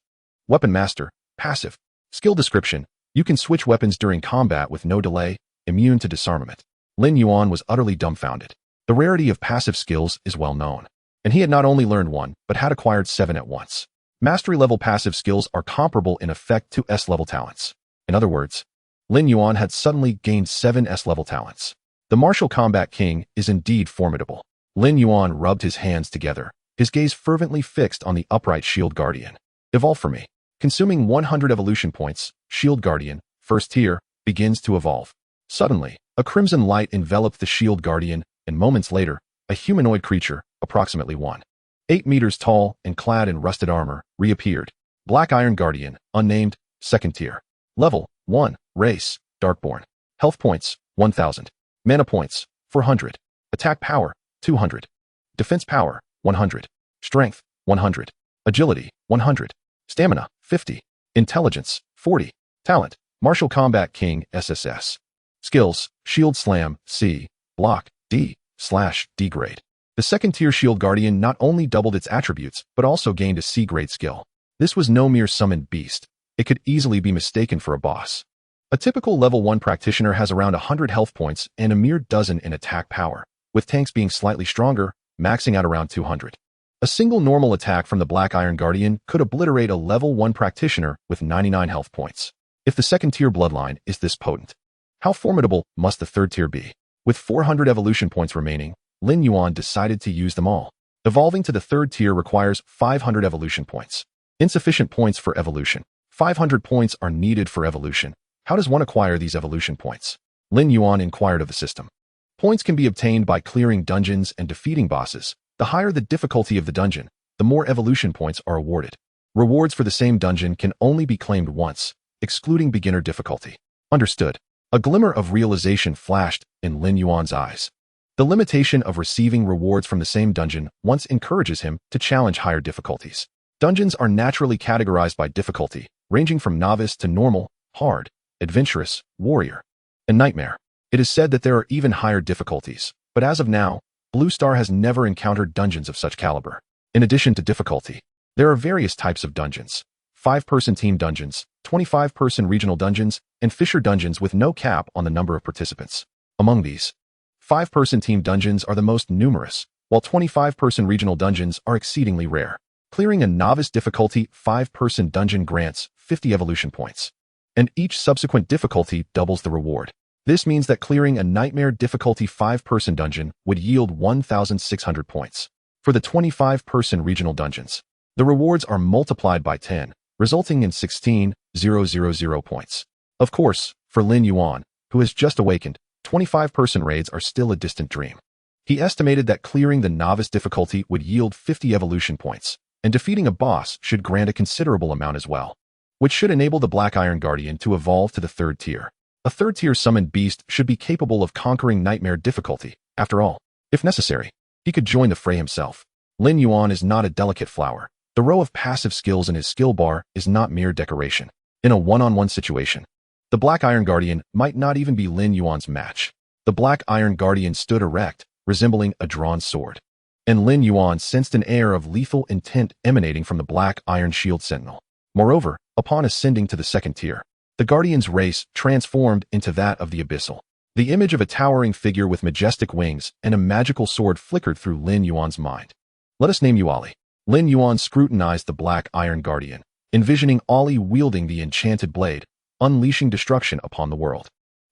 Weapon Master, passive. Skill description, you can switch weapons during combat with no delay, immune to disarmament. Lin Yuan was utterly dumbfounded. The rarity of passive skills is well known, and he had not only learned 1, but had acquired 7 at once. Mastery-level passive skills are comparable in effect to S-level talents. In other words, Lin Yuan had suddenly gained 7 S-level talents. The Martial Combat King is indeed formidable. Lin Yuan rubbed his hands together, his gaze fervently fixed on the upright Shield Guardian. Evolve for me. Consuming 100 evolution points, Shield Guardian, 1st tier, begins to evolve. Suddenly, a crimson light enveloped the Shield Guardian, and moments later, a humanoid creature, approximately 8 meters tall and clad in rusted armor, reappeared. Black Iron Guardian, unnamed, 2nd tier. Level 1, race, Darkborn. Health points, 1000. Mana points, 400. Attack power, 200. Defense power, 100. Strength, 100. Agility, 100. Stamina, 50. Intelligence, 40. Talent, Martial Combat King SSS. Skills, Shield Slam, C. Block, D/degrade. The 2nd tier Shield Guardian not only doubled its attributes, but also gained a C-grade skill. This was no mere summoned beast. It could easily be mistaken for a boss. A typical level 1 practitioner has around 100 health points and a mere dozen in attack power, with tanks being slightly stronger, maxing out around 200. A single normal attack from the Black Iron Guardian could obliterate a level 1 practitioner with 99 health points. If the 2nd tier bloodline is this potent, how formidable must the 3rd tier be? With 400 evolution points remaining, Lin Yuan decided to use them all. Evolving to the 3rd tier requires 500 evolution points. Insufficient points for evolution. 500 points are needed for evolution. How does one acquire these evolution points? Lin Yuan inquired of the system. Points can be obtained by clearing dungeons and defeating bosses. The higher the difficulty of the dungeon, the more evolution points are awarded. Rewards for the same dungeon can only be claimed once, excluding beginner difficulty. Understood. A glimmer of realization flashed in Lin Yuan's eyes. The limitation of receiving rewards from the same dungeon once encourages him to challenge higher difficulties. Dungeons are naturally categorized by difficulty, ranging from novice to normal, hard, adventurous, warrior, and nightmare. It is said that there are even higher difficulties, but as of now, Blue Star has never encountered dungeons of such caliber. In addition to difficulty, there are various types of dungeons: 5-person team dungeons, 25-person regional dungeons, and Fisher dungeons with no cap on the number of participants. Among these, 5-person team dungeons are the most numerous, while 25-person regional dungeons are exceedingly rare. Clearing a novice difficulty 5-person dungeon grants 50 evolution points, and each subsequent difficulty doubles the reward. This means that clearing a nightmare difficulty 5-person dungeon would yield 1,600 points. For the 25-person regional dungeons, the rewards are multiplied by 10, resulting in 16,000 points. Of course, for Lin Yuan, who has just awakened, 25-person raids are still a distant dream. He estimated that clearing the novice difficulty would yield 50 evolution points, and defeating a boss should grant a considerable amount as well, which should enable the Black Iron Guardian to evolve to the 3rd tier. A 3rd-tier summoned beast should be capable of conquering nightmare difficulty. After all, if necessary, he could join the fray himself. Lin Yuan is not a delicate flower. The row of passive skills in his skill bar is not mere decoration. In a one-on-one situation, the Black Iron Guardian might not even be Lin Yuan's match. The Black Iron Guardian stood erect, resembling a drawn sword, and Lin Yuan sensed an air of lethal intent emanating from the Black Iron Shield Sentinel. Moreover, upon ascending to the 2nd tier, the Guardian's race transformed into that of the Abyssal. The image of a towering figure with majestic wings and a magical sword flickered through Lin Yuan's mind. Let us name you Ali. Lin Yuan scrutinized the Black Iron Guardian, envisioning Ali wielding the enchanted blade, unleashing destruction upon the world.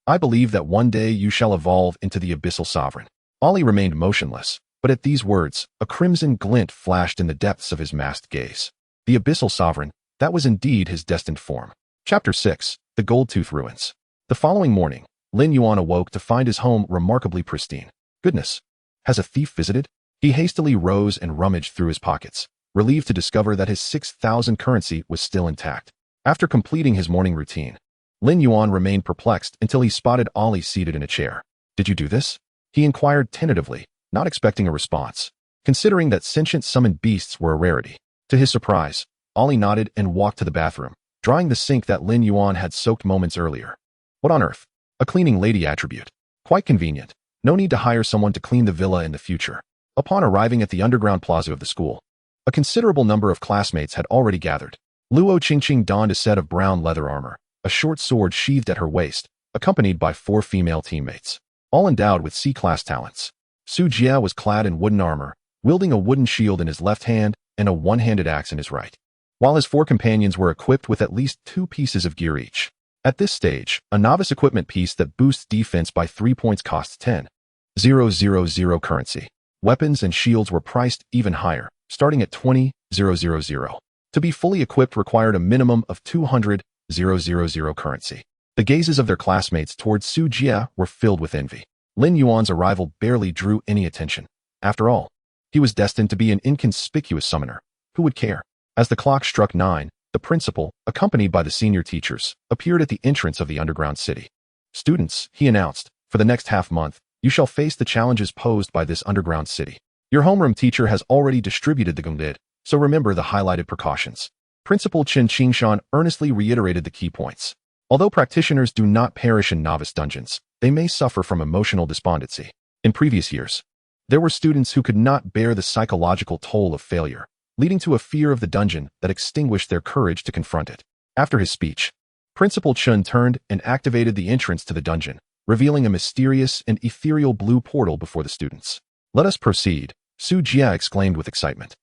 I believe that one day you shall evolve into the Abyssal Sovereign. Ali remained motionless, but at these words, a crimson glint flashed in the depths of his masked gaze. The Abyssal Sovereign, that was indeed his destined form. Chapter 6. The Gold-Tooth Ruins. The following morning, Lin Yuan awoke to find his home remarkably pristine. Goodness! Has a thief visited? He hastily rose and rummaged through his pockets, relieved to discover that his 6,000 currency was still intact. After completing his morning routine, Lin Yuan remained perplexed until he spotted Ali seated in a chair. Did you do this? He inquired tentatively, not expecting a response, considering that sentient summoned beasts were a rarity. To his surprise, Ali nodded and walked to the bathroom, drying the sink that Lin Yuan had soaked moments earlier. What on earth? A cleaning lady attribute. Quite convenient. No need to hire someone to clean the villa in the future. Upon arriving at the underground plaza of the school, a considerable number of classmates had already gathered. Luo Qingqing donned a set of brown leather armor, a short sword sheathed at her waist, accompanied by 4 female teammates, all endowed with C-class talents. Su Jia was clad in wooden armor, wielding a wooden shield in his left hand and a one-handed axe in his right, while his 4 companions were equipped with at least 2 pieces of gear each. At this stage, a novice equipment piece that boosts defense by 3 points costs 10,000 currency. Weapons and shields were priced even higher, starting at 20,000. To be fully equipped required a minimum of 200,000 currency. The gazes of their classmates towards Su Jia were filled with envy. Lin Yuan's arrival barely drew any attention. After all, he was destined to be an inconspicuous summoner. Who would care? As the clock struck 9, the principal, accompanied by the senior teachers, appeared at the entrance of the underground city. Students, he announced, for the next half-month, you shall face the challenges posed by this underground city. Your homeroom teacher has already distributed the gundid, so remember the highlighted precautions. Principal Chen Qingshan earnestly reiterated the key points. Although practitioners do not perish in novice dungeons, they may suffer from emotional despondency. In previous years, there were students who could not bear the psychological toll of failure, leading to a fear of the dungeon that extinguished their courage to confront it. After his speech, Principal Chun turned and activated the entrance to the dungeon, revealing a mysterious and ethereal blue portal before the students. Let us proceed, Su Jia exclaimed with excitement.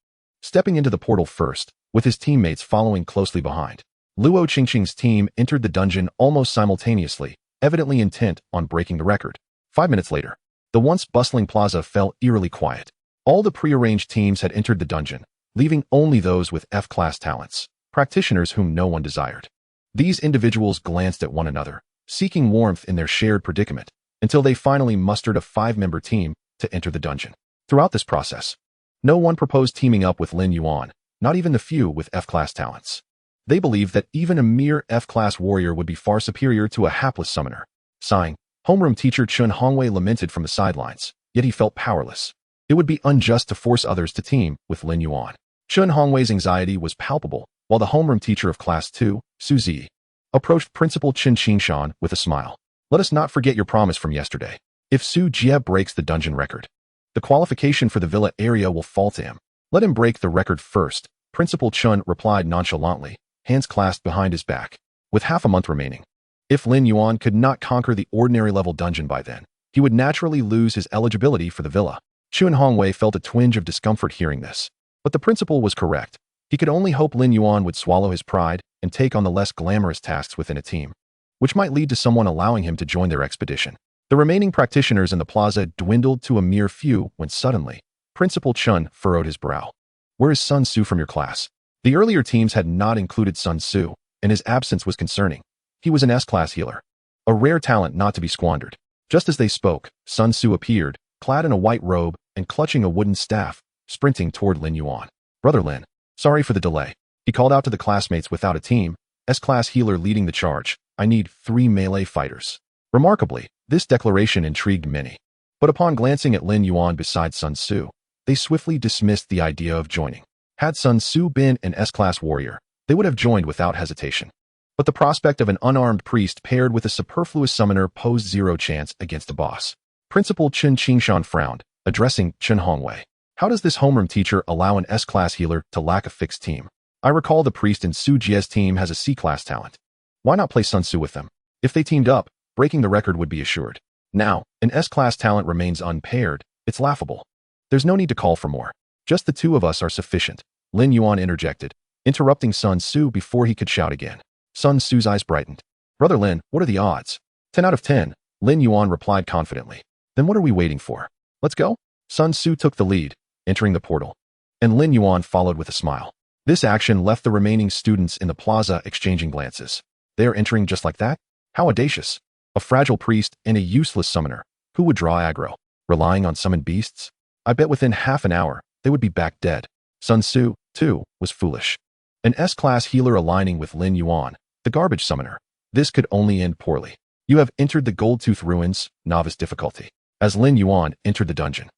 Stepping into the portal first, with his teammates following closely behind, Luo Qingqing's team entered the dungeon almost simultaneously, evidently intent on breaking the record. 5 minutes later, the once bustling plaza fell eerily quiet. All the prearranged teams had entered the dungeon, leaving only those with F-class talents, practitioners whom no one desired. These individuals glanced at one another, seeking warmth in their shared predicament, until they finally mustered a 5-member team to enter the dungeon. Throughout this process, no one proposed teaming up with Lin Yuan, not even the few with F-class talents. They believed that even a mere F-class warrior would be far superior to a hapless summoner. Sighing, homeroom teacher Chun Hongwei lamented from the sidelines, yet he felt powerless. It would be unjust to force others to team with Lin Yuan. Chun Hongwei's anxiety was palpable, while the homeroom teacher of Class 2, Su Zi, approached Principal Qin Qingshan with a smile. Let us not forget your promise from yesterday. If Su Jie breaks the dungeon record, the qualification for the villa area will fall to him. Let him break the record first, Principal Chun replied nonchalantly, hands clasped behind his back. With half a month remaining, if Lin Yuan could not conquer the ordinary level dungeon by then, he would naturally lose his eligibility for the villa. Chun Hongwei felt a twinge of discomfort hearing this. But the principal was correct. He could only hope Lin Yuan would swallow his pride and take on the less glamorous tasks within a team, which might lead to someone allowing him to join their expedition. The remaining practitioners in the plaza dwindled to a mere few when suddenly, Principal Chun furrowed his brow. Where is Sun Tzu from your class? The earlier teams had not included Sun Tzu, and his absence was concerning. He was an S-class healer, a rare talent not to be squandered. Just as they spoke, Sun Tzu appeared, clad in a white robe and clutching a wooden staff, sprinting toward Lin Yuan. Brother Lin, sorry for the delay. He called out to the classmates without a team, S-class healer leading the charge. I need 3 melee fighters. Remarkably, this declaration intrigued many. But upon glancing at Lin Yuan beside Sun Tzu, they swiftly dismissed the idea of joining. Had Sun Tzu been an S-class warrior, they would have joined without hesitation. But the prospect of an unarmed priest paired with a superfluous summoner posed zero chance against a boss. Principal Qin Qingshan frowned, addressing Chun Hongwei. How does this homeroom teacher allow an S-class healer to lack a fixed team? I recall the priest in Su Jie's team has a C-class talent. Why not play Sun Tzu with them? If they teamed up, breaking the record would be assured. Now, an S-class talent remains unpaired. It's laughable. There's no need to call for more. Just the two of us are sufficient, Lin Yuan interjected, interrupting Sun Tzu before he could shout again. Sun Tzu's eyes brightened. Brother Lin, what are the odds? 10 out of 10, Lin Yuan replied confidently. Then what are we waiting for? Let's go? Sun Tzu took the lead, entering the portal, and Lin Yuan followed with a smile. This action left the remaining students in the plaza exchanging glances. They are entering just like that? How audacious. A fragile priest and a useless summoner. Who would draw aggro? Relying on summoned beasts? I bet within half an hour, they would be back dead. Sun Tzu, too, was foolish. An S-class healer aligning with Lin Yuan, the garbage summoner. This could only end poorly. You have entered the Gold-Tooth Ruins, novice difficulty. As Lin Yuan entered the dungeon,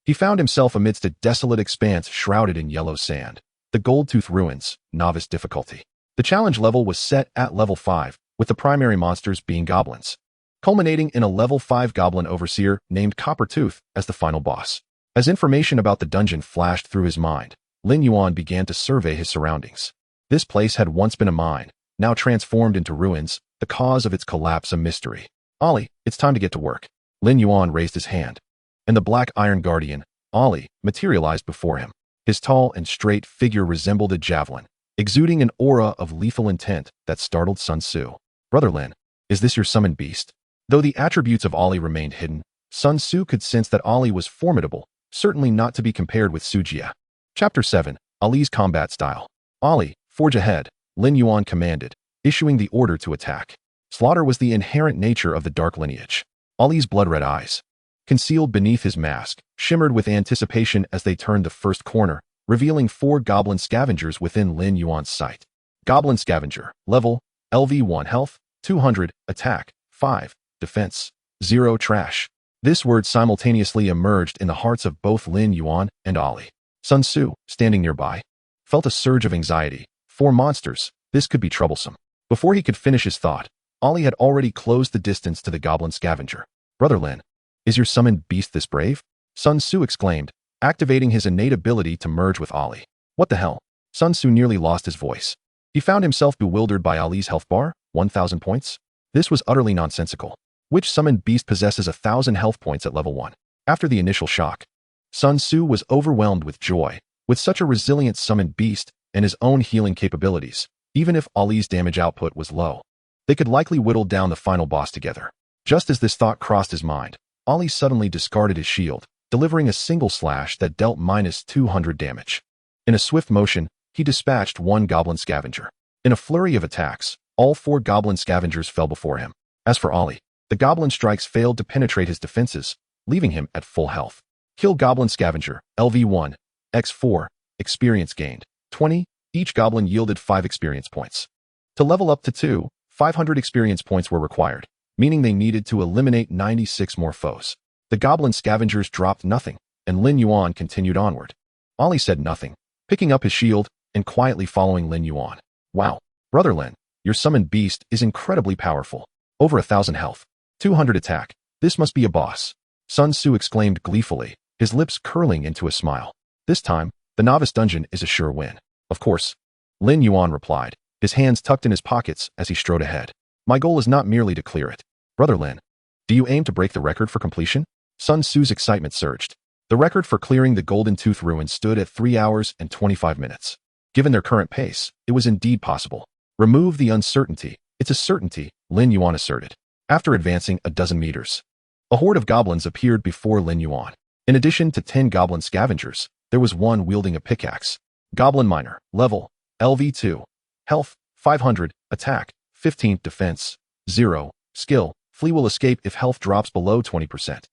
he found himself amidst a desolate expanse shrouded in yellow sand. The Gold-Tooth Ruins, novice difficulty. The challenge level was set at level 5, with the primary monsters being goblins, culminating in a level 5 goblin overseer named Coppertooth as the final boss. As information about the dungeon flashed through his mind, Lin Yuan began to survey his surroundings. This place had once been a mine, now transformed into ruins, the cause of its collapse a mystery. Ollie, it's time to get to work. Lin Yuan raised his hand, and the black iron guardian, Ollie, materialized before him. His tall and straight figure resembled a javelin, exuding an aura of lethal intent that startled Sun Tzu. Brother Lin, is this your summoned beast? Though the attributes of Ollie remained hidden, Sun Tzu could sense that Ollie was formidable, certainly not to be compared with Su Jie. Chapter 7, Ollie's Combat Style. Ollie, forge ahead, Lin Yuan commanded, issuing the order to attack. Slaughter was the inherent nature of the dark lineage. Ollie's blood-red eyes, concealed beneath his mask, shimmered with anticipation as they turned the first corner, revealing 4 goblin scavengers within Lin Yuan's sight. Goblin Scavenger, level, LV1 health, 200, attack, 5, defense, 0 trash. This word simultaneously emerged in the hearts of both Lin Yuan and Ollie. Sun Tzu, standing nearby, felt a surge of anxiety. 4 monsters, this could be troublesome. Before he could finish his thought, Ollie had already closed the distance to the goblin scavenger. Brother Lin, is your summoned beast this brave? Sun Tzu exclaimed, activating his innate ability to merge with Ollie. What the hell? Sun Tzu nearly lost his voice. He found himself bewildered by Ollie's health bar, 1,000 points. This was utterly nonsensical. Which summoned beast possesses 1,000 health points at level 1? After the initial shock, Sun Tzu was overwhelmed with joy. With such a resilient summoned beast and his own healing capabilities, even if Ollie's damage output was low, they could likely whittle down the final boss together. Just as this thought crossed his mind, Ollie suddenly discarded his shield, delivering a single slash that dealt -200 damage. In a swift motion, he dispatched 1 goblin scavenger. In a flurry of attacks, all 4 goblin scavengers fell before him. As for Ollie, the goblin strikes failed to penetrate his defenses, leaving him at full health. Kill Goblin Scavenger, LV1, X4, experience gained, 20, each goblin yielded 5 experience points. To level up to 2, 500 experience points were required, meaning they needed to eliminate 96 more foes. The goblin scavengers dropped nothing, and Lin Yuan continued onward. Ollie said nothing, picking up his shield and quietly following Lin Yuan. Wow, Brother Lin, your summoned beast is incredibly powerful. Over 1,000 health, 200 attack. This must be a boss. Sun Tzu exclaimed gleefully, his lips curling into a smile. This time, the novice dungeon is a sure win. Of course. Lin Yuan replied, his hands tucked in his pockets as he strode ahead. My goal is not merely to clear it. Brother Lin, do you aim to break the record for completion? Sun Tzu's excitement surged. The record for clearing the Golden Tooth Ruin stood at 3 hours and 25 minutes. Given their current pace, it was indeed possible. Remove the uncertainty. It's a certainty, Lin Yuan asserted. After advancing a dozen meters, a horde of goblins appeared before Lin Yuan. In addition to 10 goblin scavengers, there was one wielding a pickaxe. Goblin Miner, level, LV2. Health, 500, attack, 15, defense, 0, skill, flee will escape if health drops below 20%.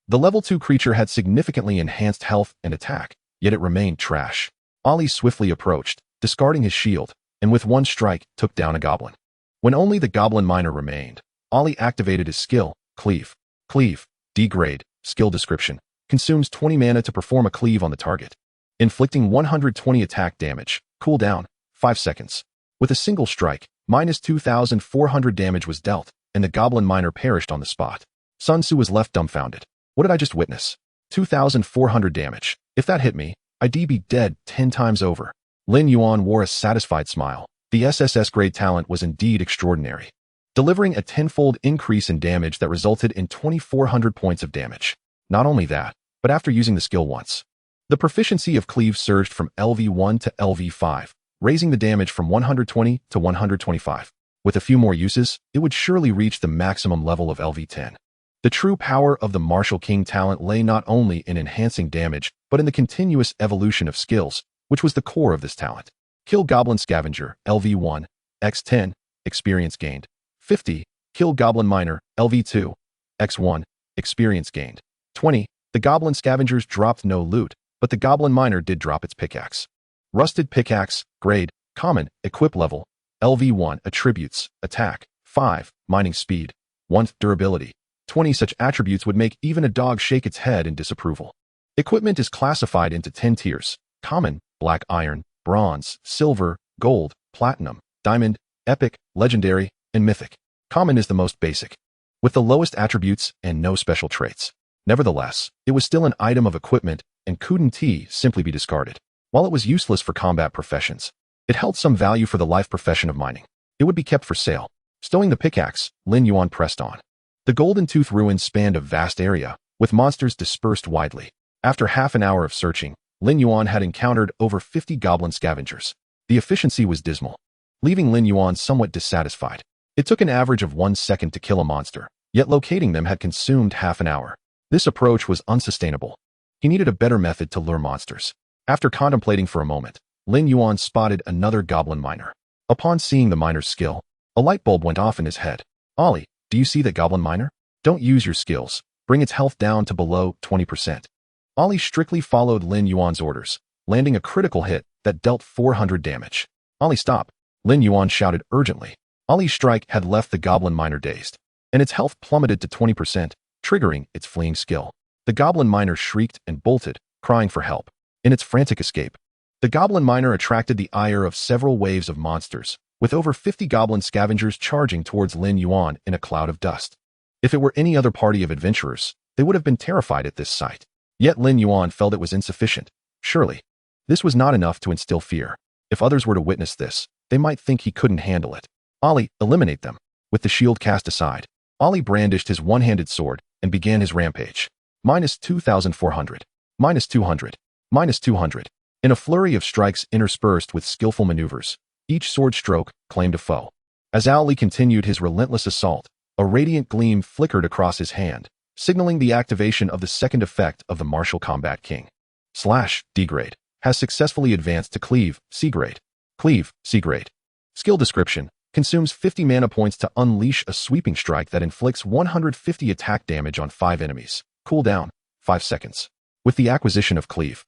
The level 2 creature had significantly enhanced health and attack, yet it remained trash. Ollie swiftly approached, discarding his shield, and with one strike took down a goblin. When only the Goblin Miner remained, Ollie activated his skill, Cleave. Cleave, degrade, skill description, consumes 20 mana to perform a cleave on the target, inflicting 120 attack damage, cooldown, 5 seconds. With a single strike, minus 2,400 damage was dealt, and the Goblin Miner perished on the spot. Sun Tzu was left dumbfounded. What did I just witness? 2,400 damage. If that hit me, I'd be dead 10 times over. Lin Yuan wore a satisfied smile. The SSS grade talent was indeed extraordinary, delivering a 10-fold increase in damage that resulted in 2,400 points of damage. Not only that, but after using the skill once, the proficiency of Cleave surged from LV1 to LV5, raising the damage from 120 to 125. With a few more uses, it would surely reach the maximum level of LV10. The true power of the Martial King talent lay not only in enhancing damage, but in the continuous evolution of skills, which was the core of this talent. Kill Goblin Scavenger, LV1, X10, experience gained. 50, Kill Goblin Miner, LV2, X1, experience gained. 20, the Goblin Scavengers dropped no loot, but the Goblin Miner did drop its pickaxe. Rusted Pickaxe, grade, common, equip level, LV1, attributes, attack, 5, mining speed, 1, durability. 20 such attributes would make even a dog shake its head in disapproval. Equipment is classified into 10 tiers, common, black iron, bronze, silver, gold, platinum, diamond, epic, legendary, and mythic. Common is the most basic, with the lowest attributes and no special traits. Nevertheless, it was still an item of equipment and couldn't simply be discarded. While it was useless for combat professions, it held some value for the life profession of mining. It would be kept for sale. Stowing the pickaxe, Lin Yuan pressed on. The Golden Tooth Ruin spanned a vast area, with monsters dispersed widely. After half an hour of searching, Lin Yuan had encountered over 50 goblin scavengers. The efficiency was dismal, leaving Lin Yuan somewhat dissatisfied. It took an average of 1 second to kill a monster, yet locating them had consumed half an hour. This approach was unsustainable. He needed a better method to lure monsters. After contemplating for a moment, Lin Yuan spotted another goblin miner. Upon seeing the miner's skill, a light bulb went off in his head. Ollie, do you see that goblin miner? Don't use your skills. Bring its health down to below 20%. Ollie strictly followed Lin Yuan's orders, landing a critical hit that dealt 400 damage. Ollie, stop! Lin Yuan shouted urgently. Ollie's strike had left the goblin miner dazed, and its health plummeted to 20%, triggering its fleeing skill. The goblin miner shrieked and bolted, crying for help. In its frantic escape, the goblin miner attracted the ire of several waves of monsters, with over 50 goblin scavengers charging towards Lin Yuan in a cloud of dust. If it were any other party of adventurers, they would have been terrified at this sight. Yet Lin Yuan felt it was insufficient. Surely, this was not enough to instill fear. If others were to witness this, they might think he couldn't handle it. Ollie, eliminate them. With the shield cast aside, Ollie brandished his one-handed sword and began his rampage. Minus 2,400. Minus 200. Minus 200. In a flurry of strikes interspersed with skillful maneuvers, each sword stroke claimed a foe. As Ollie continued his relentless assault, a radiant gleam flickered across his hand, signaling the activation of the second effect of the Martial Combat King. Slash, degrade, has successfully advanced to Cleave, C-grade. Cleave, C-grade. Skill description, consumes 50 mana points to unleash a sweeping strike that inflicts 150 attack damage on 5 enemies. Cooldown, 5 seconds. With the acquisition of Cleave,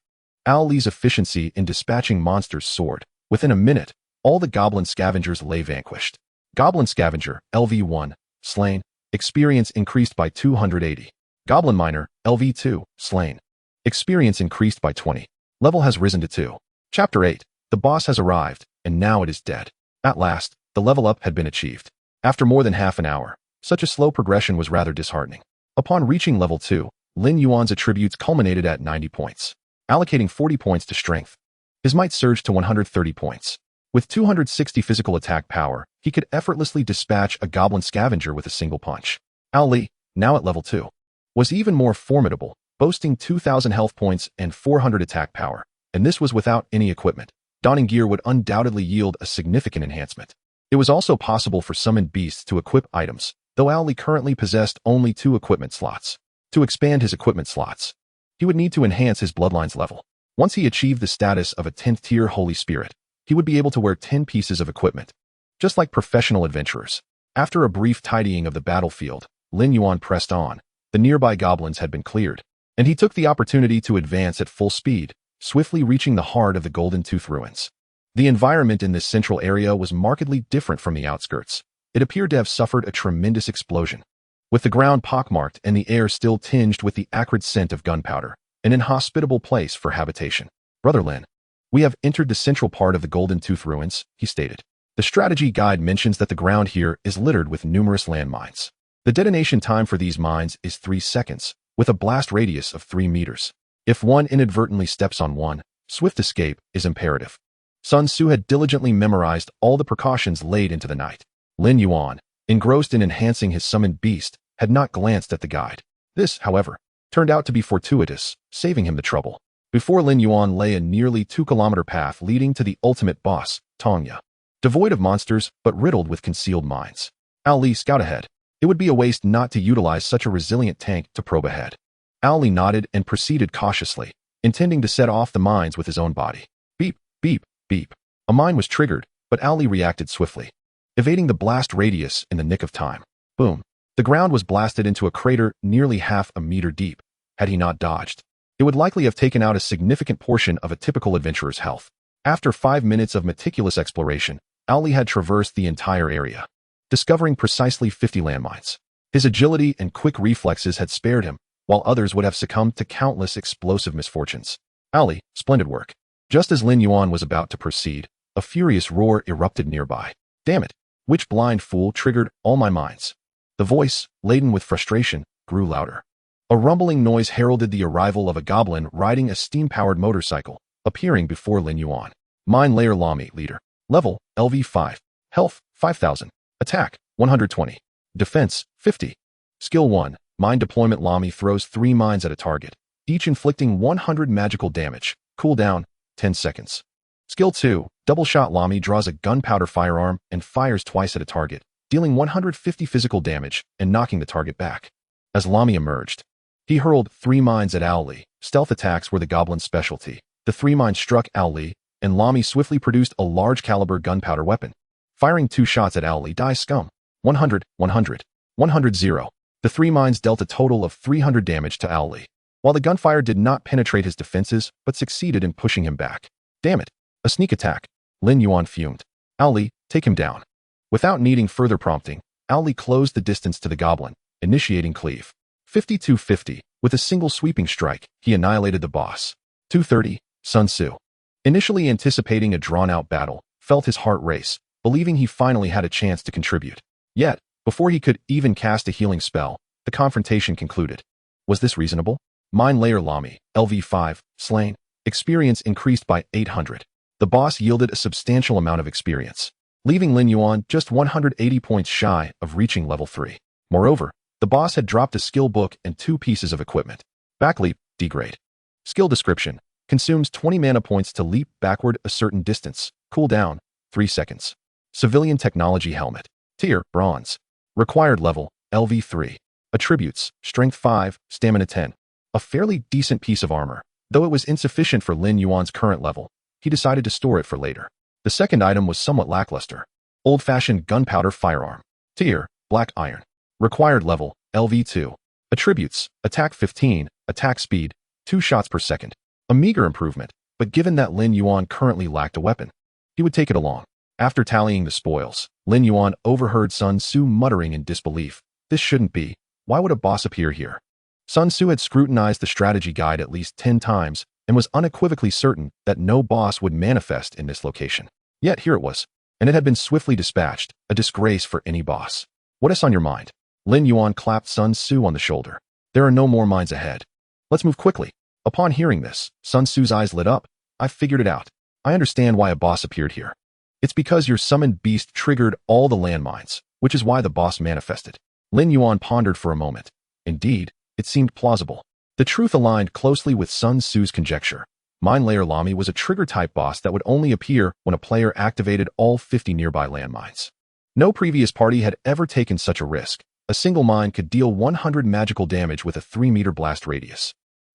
Ollie's efficiency in dispatching monsters soared. Within a minute, all the goblin scavengers lay vanquished. Goblin Scavenger, LV1, slain, experience increased by 280. Goblin Miner, LV2, slain. Experience increased by 20. Level has risen to 2. Chapter 8. The boss has arrived, and now it is dead. At last, the level up had been achieved. After more than half an hour, such a slow progression was rather disheartening. Upon reaching level 2, Lin Yuan's attributes culminated at 90 points, allocating 40 points to strength. His might surged to 130 points. With 260 physical attack power, he could effortlessly dispatch a goblin scavenger with a single punch. Ao Li, now at level 2, was even more formidable, boasting 2,000 health points and 400 attack power, and this was without any equipment. Donning gear would undoubtedly yield a significant enhancement. It was also possible for summoned beasts to equip items, though Ao Li currently possessed only 2 equipment slots. To expand his equipment slots, he would need to enhance his bloodline's level. Once he achieved the status of a 10th tier Holy Spirit, he would be able to wear 10 pieces of equipment. Just like professional adventurers. After a brief tidying of the battlefield, Lin Yuan pressed on. The nearby goblins had been cleared, and he took the opportunity to advance at full speed, swiftly reaching the heart of the Golden Tooth ruins. The environment in this central area was markedly different from the outskirts. It appeared to have suffered a tremendous explosion. With the ground pockmarked and the air still tinged with the acrid scent of gunpowder, an inhospitable place for habitation. Brother Lin, we have entered the central part of the Golden Tooth ruins, he stated. The strategy guide mentions that the ground here is littered with numerous landmines. The detonation time for these mines is 3 seconds, with a blast radius of 3 meters. If one inadvertently steps on one, swift escape is imperative. Sun Tzu had diligently memorized all the precautions laid into the night. Lin Yuan, engrossed in enhancing his summoned beast, had not glanced at the guide. This, however, turned out to be fortuitous, saving him the trouble. Before Lin Yuan lay a nearly 2-kilometer path leading to the ultimate boss, Tongya. Devoid of monsters, but riddled with concealed mines. Ao Li, scout ahead. It would be a waste not to utilize such a resilient tank to probe ahead. Ao Li nodded and proceeded cautiously, intending to set off the mines with his own body. Beep, beep, beep. A mine was triggered, but Ao Li reacted swiftly, evading the blast radius in the nick of time. Boom. The ground was blasted into a crater nearly half a meter deep. Had he not dodged, it would likely have taken out a significant portion of a typical adventurer's health. After 5 minutes of meticulous exploration, Ao Li had traversed the entire area, discovering precisely 50 landmines. His agility and quick reflexes had spared him, while others would have succumbed to countless explosive misfortunes. Ao Li, splendid work. Just as Lin Yuan was about to proceed, a furious roar erupted nearby. Damn it! Which blind fool triggered all my mines? The voice, laden with frustration, grew louder. A rumbling noise heralded the arrival of a goblin riding a steam-powered motorcycle, appearing before Lin Yuan. Mine Layer Lami, leader. Level, LV5. Health, 5,000. Attack, 120. Defense, 50. Skill 1. Mine Deployment Lami throws 3 mines at a target, each inflicting 100 magical damage. Cooldown, 10 seconds. Skill 2. Double Shot Lami draws a gunpowder firearm and fires twice at a target, dealing 150 physical damage and knocking the target back. As Lami emerged, he hurled 3 mines at Ao Li. Stealth attacks were the goblin's specialty. The 3 mines struck Ao Li, and Lami swiftly produced a large-caliber gunpowder weapon. Firing 2 shots at Ao Li, die scum. 100, 100, 100, 0. The 3 mines dealt a total of 300 damage to Ao Li, while the gunfire did not penetrate his defenses, but succeeded in pushing him back. Damn it. A sneak attack. Lin Yuan fumed. Ao Li, take him down. Without needing further prompting, Ao Li closed the distance to the goblin, initiating cleave. 52-50. With a single sweeping strike, he annihilated the boss. 230. Sun Tzu, initially anticipating a drawn-out battle, felt his heart race, believing he finally had a chance to contribute. Yet, before he could even cast a healing spell, the confrontation concluded. Was this reasonable? Mine Layer Lami, LV5, slain. Experience increased by 800. The boss yielded a substantial amount of experience, leaving Lin Yuan just 180 points shy of reaching level 3. Moreover, the boss had dropped a skill book and 2 pieces of equipment. Backleap, degrade. Skill description. Consumes 20 mana points to leap backward a certain distance. Cooldown, 3 seconds. Civilian Technology Helmet. Tier, Bronze. Required level, LV3. Attributes, Strength 5, Stamina 10. A fairly decent piece of armor. Though it was insufficient for Lin Yuan's current level, he decided to store it for later. The second item was somewhat lackluster. Old-fashioned gunpowder firearm. Tier, Black Iron. Required level, LV2. Attributes, Attack 15, Attack Speed, 2 shots per second. A meager improvement, but given that Lin Yuan currently lacked a weapon, he would take it along. After tallying the spoils, Lin Yuan overheard Sun Tzu muttering in disbelief. This shouldn't be. Why would a boss appear here? Sun Tzu had scrutinized the strategy guide at least 10 times and was unequivocally certain that no boss would manifest in this location. Yet here it was, and it had been swiftly dispatched, a disgrace for any boss. What is on your mind? Lin Yuan clapped Sun Tzu on the shoulder. There are no more mines ahead. Let's move quickly. Upon hearing this, Sun Tzu's eyes lit up. I figured it out. I understand why a boss appeared here. It's because your summoned beast triggered all the landmines, which is why the boss manifested. Lin Yuan pondered for a moment. Indeed, it seemed plausible. The truth aligned closely with Sun Tzu's conjecture. Mine Layer Lami was a trigger-type boss that would only appear when a player activated all 50 nearby landmines. No previous party had ever taken such a risk. A single mine could deal 100 magical damage with a 3-meter blast radius.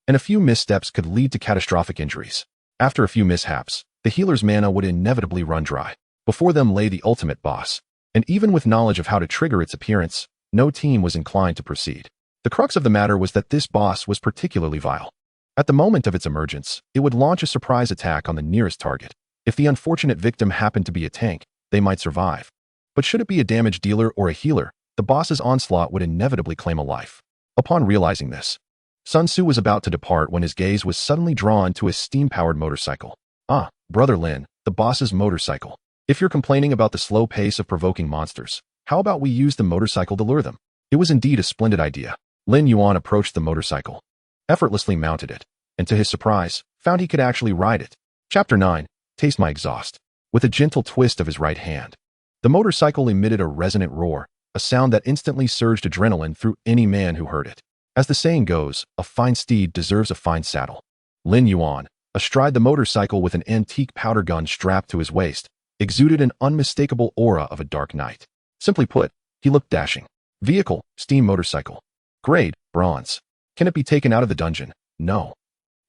And a few missteps could lead to catastrophic injuries. After a few mishaps, the healer's mana would inevitably run dry. Before them lay the ultimate boss. And even with knowledge of how to trigger its appearance, no team was inclined to proceed. The crux of the matter was that this boss was particularly vile. At the moment of its emergence, it would launch a surprise attack on the nearest target. If the unfortunate victim happened to be a tank, they might survive. But should it be a damage dealer or a healer, the boss's onslaught would inevitably claim a life. Upon realizing this, Sun Tzu was about to depart when his gaze was suddenly drawn to a steam-powered motorcycle. Ah, Brother Lin, the boss's motorcycle. If you're complaining about the slow pace of provoking monsters, how about we use the motorcycle to lure them? It was indeed a splendid idea. Lin Yuan approached the motorcycle, effortlessly mounted it, and to his surprise, found he could actually ride it. Chapter 9, Taste My Exhaust. With a gentle twist of his right hand, the motorcycle emitted a resonant roar, a sound that instantly surged adrenaline through any man who heard it. As the saying goes, a fine steed deserves a fine saddle. Lin Yuan, astride the motorcycle with an antique powder gun strapped to his waist, exuded an unmistakable aura of a dark knight. Simply put, he looked dashing. Vehicle, steam motorcycle. Grade, bronze. Can it be taken out of the dungeon? No.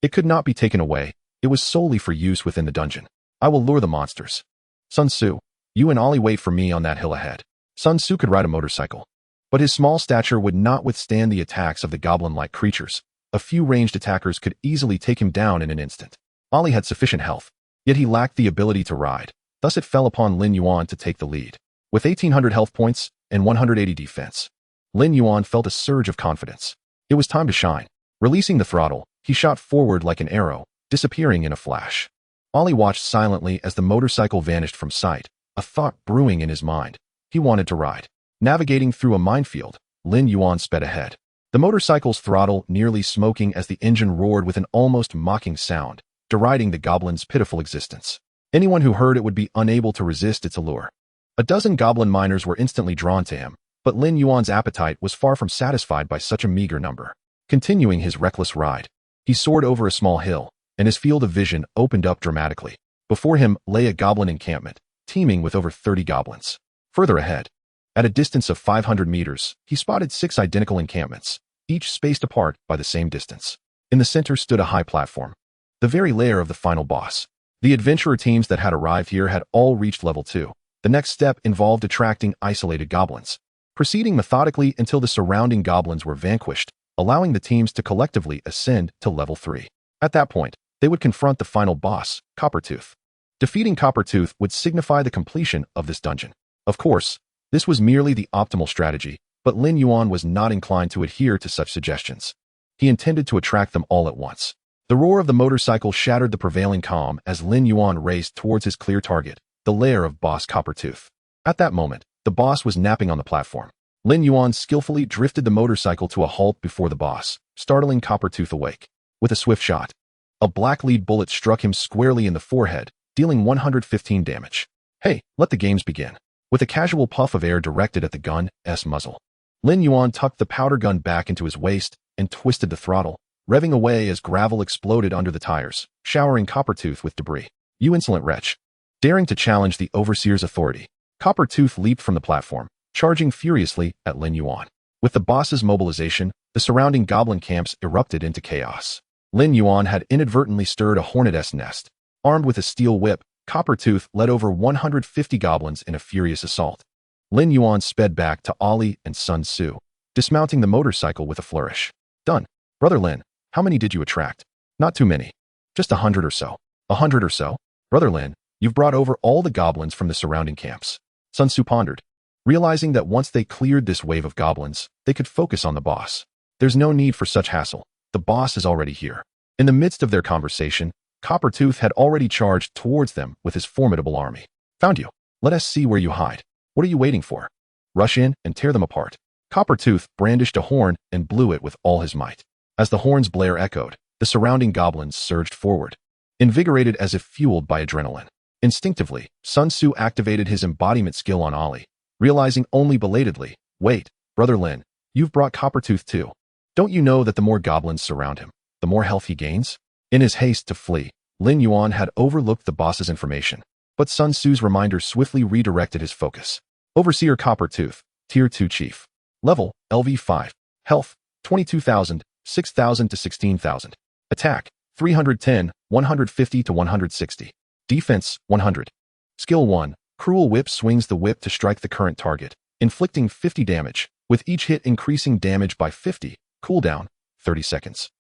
It could not be taken away. It was solely for use within the dungeon. I will lure the monsters. Sun Tzu, you and Ollie wait for me on that hill ahead. Sun Tzu could ride a motorcycle, but his small stature would not withstand the attacks of the goblin-like creatures. A few ranged attackers could easily take him down in an instant. Ollie had sufficient health, yet he lacked the ability to ride. Thus it fell upon Lin Yuan to take the lead. With 1,800 health points and 180 defense, Lin Yuan felt a surge of confidence. It was time to shine. Releasing the throttle, he shot forward like an arrow, disappearing in a flash. Ollie watched silently as the motorcycle vanished from sight, a thought brewing in his mind. He wanted to ride. Navigating through a minefield, Lin Yuan sped ahead. The motorcycle's throttle nearly smoking as the engine roared with an almost mocking sound, deriding the goblin's pitiful existence. Anyone who heard it would be unable to resist its allure. A dozen goblin miners were instantly drawn to him, but Lin Yuan's appetite was far from satisfied by such a meager number. Continuing his reckless ride, he soared over a small hill, and his field of vision opened up dramatically. Before him lay a goblin encampment, teeming with over 30 goblins. Further ahead, at a distance of 500 meters, he spotted 6 identical encampments, each spaced apart by the same distance. In the center stood a high platform, the very lair of the final boss. The adventurer teams that had arrived here had all reached level 2. The next step involved attracting isolated goblins, proceeding methodically until the surrounding goblins were vanquished, allowing the teams to collectively ascend to level 3. At that point, they would confront the final boss, Coppertooth. Defeating Coppertooth would signify the completion of this dungeon. Of course, this was merely the optimal strategy, but Lin Yuan was not inclined to adhere to such suggestions. He intended to attract them all at once. The roar of the motorcycle shattered the prevailing calm as Lin Yuan raced towards his clear target, the lair of boss Coppertooth. At that moment, the boss was napping on the platform. Lin Yuan skillfully drifted the motorcycle to a halt before the boss, startling Coppertooth awake. With a swift shot, a black lead bullet struck him squarely in the forehead, dealing 115 damage. Hey, let the games begin. With a casual puff of air directed at the gun's muzzle, Lin Yuan tucked the powder gun back into his waist and twisted the throttle, revving away as gravel exploded under the tires, showering Coppertooth with debris. You insolent wretch. Daring to challenge the Overseer's authority, Coppertooth leaped from the platform, charging furiously at Lin Yuan. With the boss's mobilization, the surrounding goblin camps erupted into chaos. Lin Yuan had inadvertently stirred a hornet's nest. Armed with a steel whip, Coppertooth led over 150 goblins in a furious assault. Lin Yuan sped back to Ollie and Sun Tzu, dismounting the motorcycle with a flourish. Done. Brother Lin, how many did you attract? Not too many. Just 100 or so. 100 or so? Brother Lin, you've brought over all the goblins from the surrounding camps. Sun Tzu pondered, realizing that once they cleared this wave of goblins, they could focus on the boss. There's no need for such hassle. The boss is already here. In the midst of their conversation, Coppertooth had already charged towards them with his formidable army. Found you. Let us see where you hide. What are you waiting for? Rush in and tear them apart. Coppertooth brandished a horn and blew it with all his might. As the horn's blare echoed, the surrounding goblins surged forward, invigorated as if fueled by adrenaline. Instinctively, Sun Tzu activated his embodiment skill on Ollie, realizing only belatedly, wait, Brother Lin, you've brought Coppertooth too. Don't you know that the more goblins surround him, the more health he gains? In his haste to flee, Lin Yuan had overlooked the boss's information, but Sun Tzu's reminder swiftly redirected his focus. Overseer Coppertooth, Tier 2 Chief. Level, LV5. Health, 22,000, 6,000 to 16,000. Attack, 310, 150 to 160. Defense, 100. Skill 1. Cruel Whip swings the whip to strike the current target, inflicting 50 damage, with each hit increasing damage by 50. Cooldown, 30 seconds.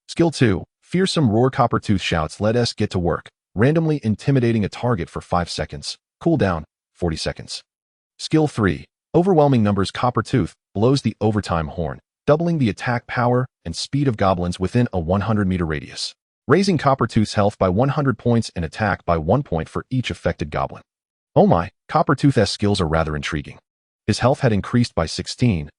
Skill 2. Fearsome Roar Coppertooth shouts, let us get to work, randomly intimidating a target for 5 seconds. Cooldown, 40 seconds. Skill 3. Overwhelming Numbers Coppertooth blows the overtime horn, doubling the attack power and speed of goblins within a 100-meter radius, raising Coppertooth's health by 100 points and attack by 1 point for each affected goblin. Oh my, Coppertooth's skills are rather intriguing. His health had increased by 16,000,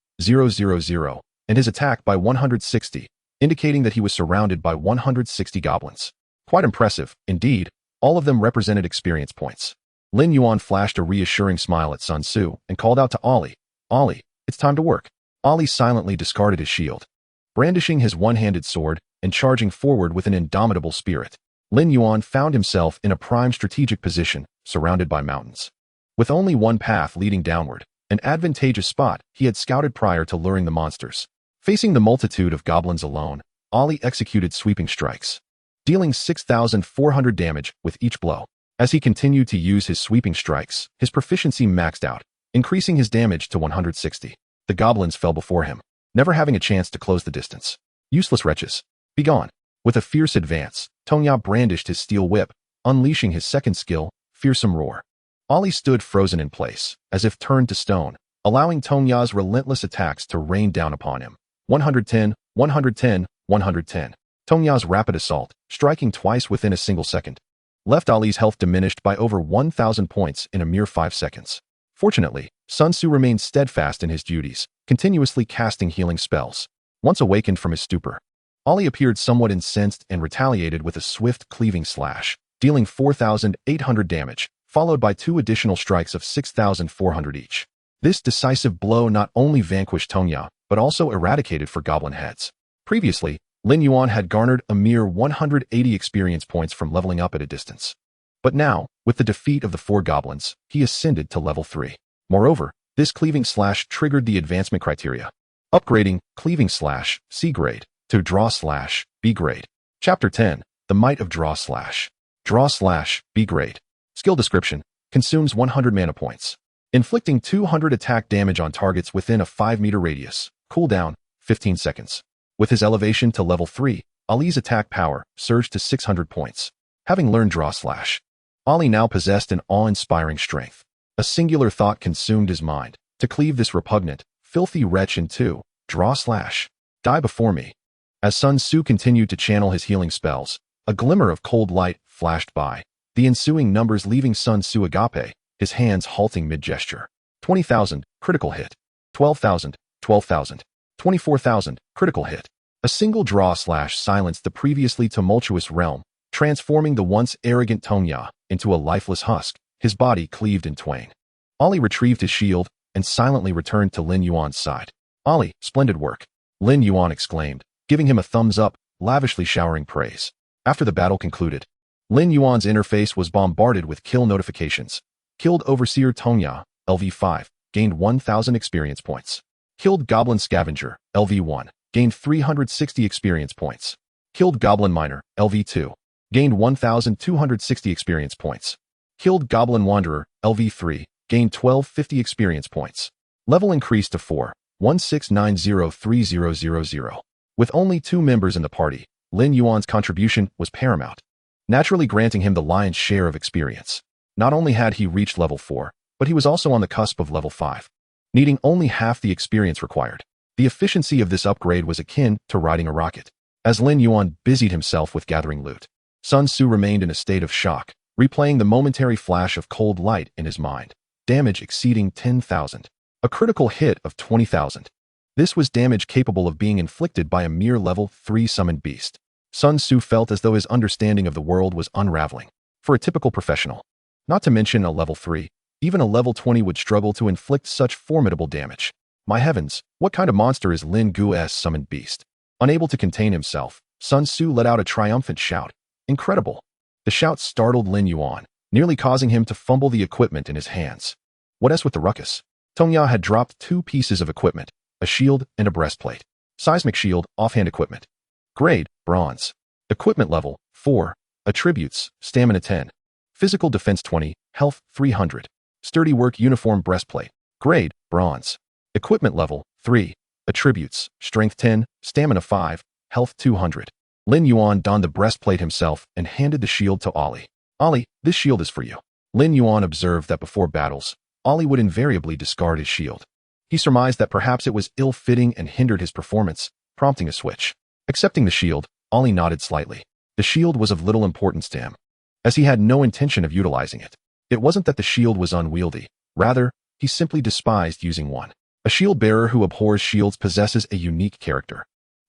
and his attack by 160, indicating that he was surrounded by 160 goblins. Quite impressive, indeed. All of them represented experience points. Lin Yuan flashed a reassuring smile at Sun Tzu and called out to Ollie, Ollie, it's time to work. Ollie silently discarded his shield, brandishing his one-handed sword and charging forward with an indomitable spirit. Lin Yuan found himself in a prime strategic position, surrounded by mountains. With only one path leading downward, an advantageous spot he had scouted prior to luring the monsters. Facing the multitude of goblins alone, Ollie executed sweeping strikes, dealing 6,400 damage with each blow. As he continued to use his sweeping strikes, his proficiency maxed out, increasing his damage to 160. The goblins fell before him, never having a chance to close the distance. Useless wretches, be gone. With a fierce advance, Tongya brandished his steel whip, unleashing his second skill, Fearsome Roar. Ollie stood frozen in place, as if turned to stone, allowing Tongya's relentless attacks to rain down upon him. 110, 110, 110. Tongya's rapid assault, striking twice within a single second, left Ollie's health diminished by over 1,000 points in a mere 5 seconds. Fortunately, Sun Tzu remained steadfast in his duties, continuously casting healing spells. Once awakened from his stupor, Ollie appeared somewhat incensed and retaliated with a swift cleaving slash, dealing 4,800 damage, followed by 2 additional strikes of 6,400 each. This decisive blow not only vanquished Tongya, but also eradicated for goblin heads. Previously, Lin Yuan had garnered a mere 180 experience points from leveling up at a distance. But now, with the defeat of the 4 goblins, he ascended to level 3. Moreover, this cleaving slash triggered the advancement criteria, upgrading cleaving slash C grade to draw slash B grade. Chapter 10, The Might of Draw slash. Draw slash B grade. Skill description, consumes 100 mana points, inflicting 200 attack damage on targets within a 5-meter radius. Cooldown, 15 seconds. With his elevation to level 3, Ollie's attack power surged to 600 points. Having learned Draw slash, Ollie now possessed an awe-inspiring strength. A singular thought consumed his mind, to cleave this repugnant, filthy wretch in two. Draw slash. Die before me. As Sun Tzu continued to channel his healing spells, a glimmer of cold light flashed by, the ensuing numbers leaving Sun Tzu agape, his hands halting mid-gesture. 20,000, critical hit. 12,000, 12,000. 24,000, critical hit. A single draw slash silenced the previously tumultuous realm, transforming the once arrogant Tongya into a lifeless husk, his body cleaved in twain. Ollie retrieved his shield and silently returned to Lin Yuan's side. Ollie, splendid work, Lin Yuan exclaimed, giving him a thumbs up, lavishly showering praise. After the battle concluded, Lin Yuan's interface was bombarded with kill notifications. Killed Overseer Tongya, LV5, gained 1,000 experience points. Killed Goblin Scavenger, LV1, gained 360 experience points. Killed Goblin Miner, LV2, gained 1,260 experience points. Killed Goblin Wanderer, LV3, gained 1,250 experience points. Level increased to 4,16903,000. With only 2 members in the party, Lin Yuan's contribution was paramount, naturally granting him the lion's share of experience. Not only had he reached level 4, but he was also on the cusp of level 5. Needing only half the experience required. The efficiency of this upgrade was akin to riding a rocket. As Lin Yuan busied himself with gathering loot, Sun Tzu remained in a state of shock, replaying the momentary flash of cold light in his mind. Damage exceeding 10,000. A critical hit of 20,000. This was damage capable of being inflicted by a mere level 3 summoned beast. Sun Tzu felt as though his understanding of the world was unraveling. For a typical professional, not to mention a level 3, even a level 20 would struggle to inflict such formidable damage. My heavens, what kind of monster is Lin Yuan's summoned beast? Unable to contain himself, Sun Tzu let out a triumphant shout. Incredible! The shout startled Lin Yuan, nearly causing him to fumble the equipment in his hands. What else with the ruckus? Tongya had dropped 2 pieces of equipment, a shield and a breastplate. Seismic shield, offhand equipment. Grade, bronze. Equipment level, 4. Attributes, stamina 10. Physical defense 20, health 300. Sturdy work uniform breastplate. Grade, bronze. Equipment level, 3. Attributes, strength 10, stamina 5, health 200. Lin Yuan donned the breastplate himself and handed the shield to Ollie. Ollie, this shield is for you. Lin Yuan observed that before battles, Ollie would invariably discard his shield. He surmised that perhaps it was ill-fitting and hindered his performance, prompting a switch. Accepting the shield, Ollie nodded slightly. The shield was of little importance to him, as he had no intention of utilizing it. It wasn't that the shield was unwieldy. Rather, he simply despised using one. A shield-bearer who abhors shields possesses a unique character.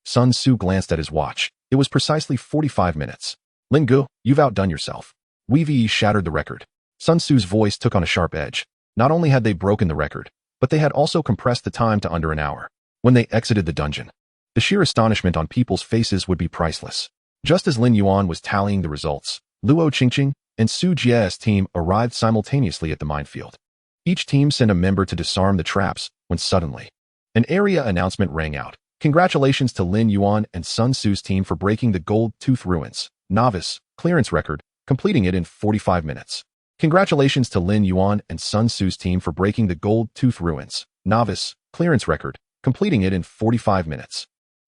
Sun Tzu glanced at his watch. It was precisely 45 minutes. Lin Gu, you've outdone yourself. Weave shattered the record. Sun Tzu's voice took on a sharp edge. Not only had they broken the record, but they had also compressed the time to under an hour. When they exited the dungeon, the sheer astonishment on people's faces would be priceless. Just as Lin Yuan was tallying the results, Luo Qingqing and Su Jie's team arrived simultaneously at the minefield. Each team sent a member to disarm the traps, when suddenly, an area announcement rang out. Congratulations to Lin Yuan and Sun Tzu's team for breaking the Gold Tooth Ruins novice clearance record, completing it in 45 minutes. Congratulations to Lin Yuan and Sun Tzu's team for breaking the Gold Tooth Ruins novice clearance record, completing it in 45 minutes.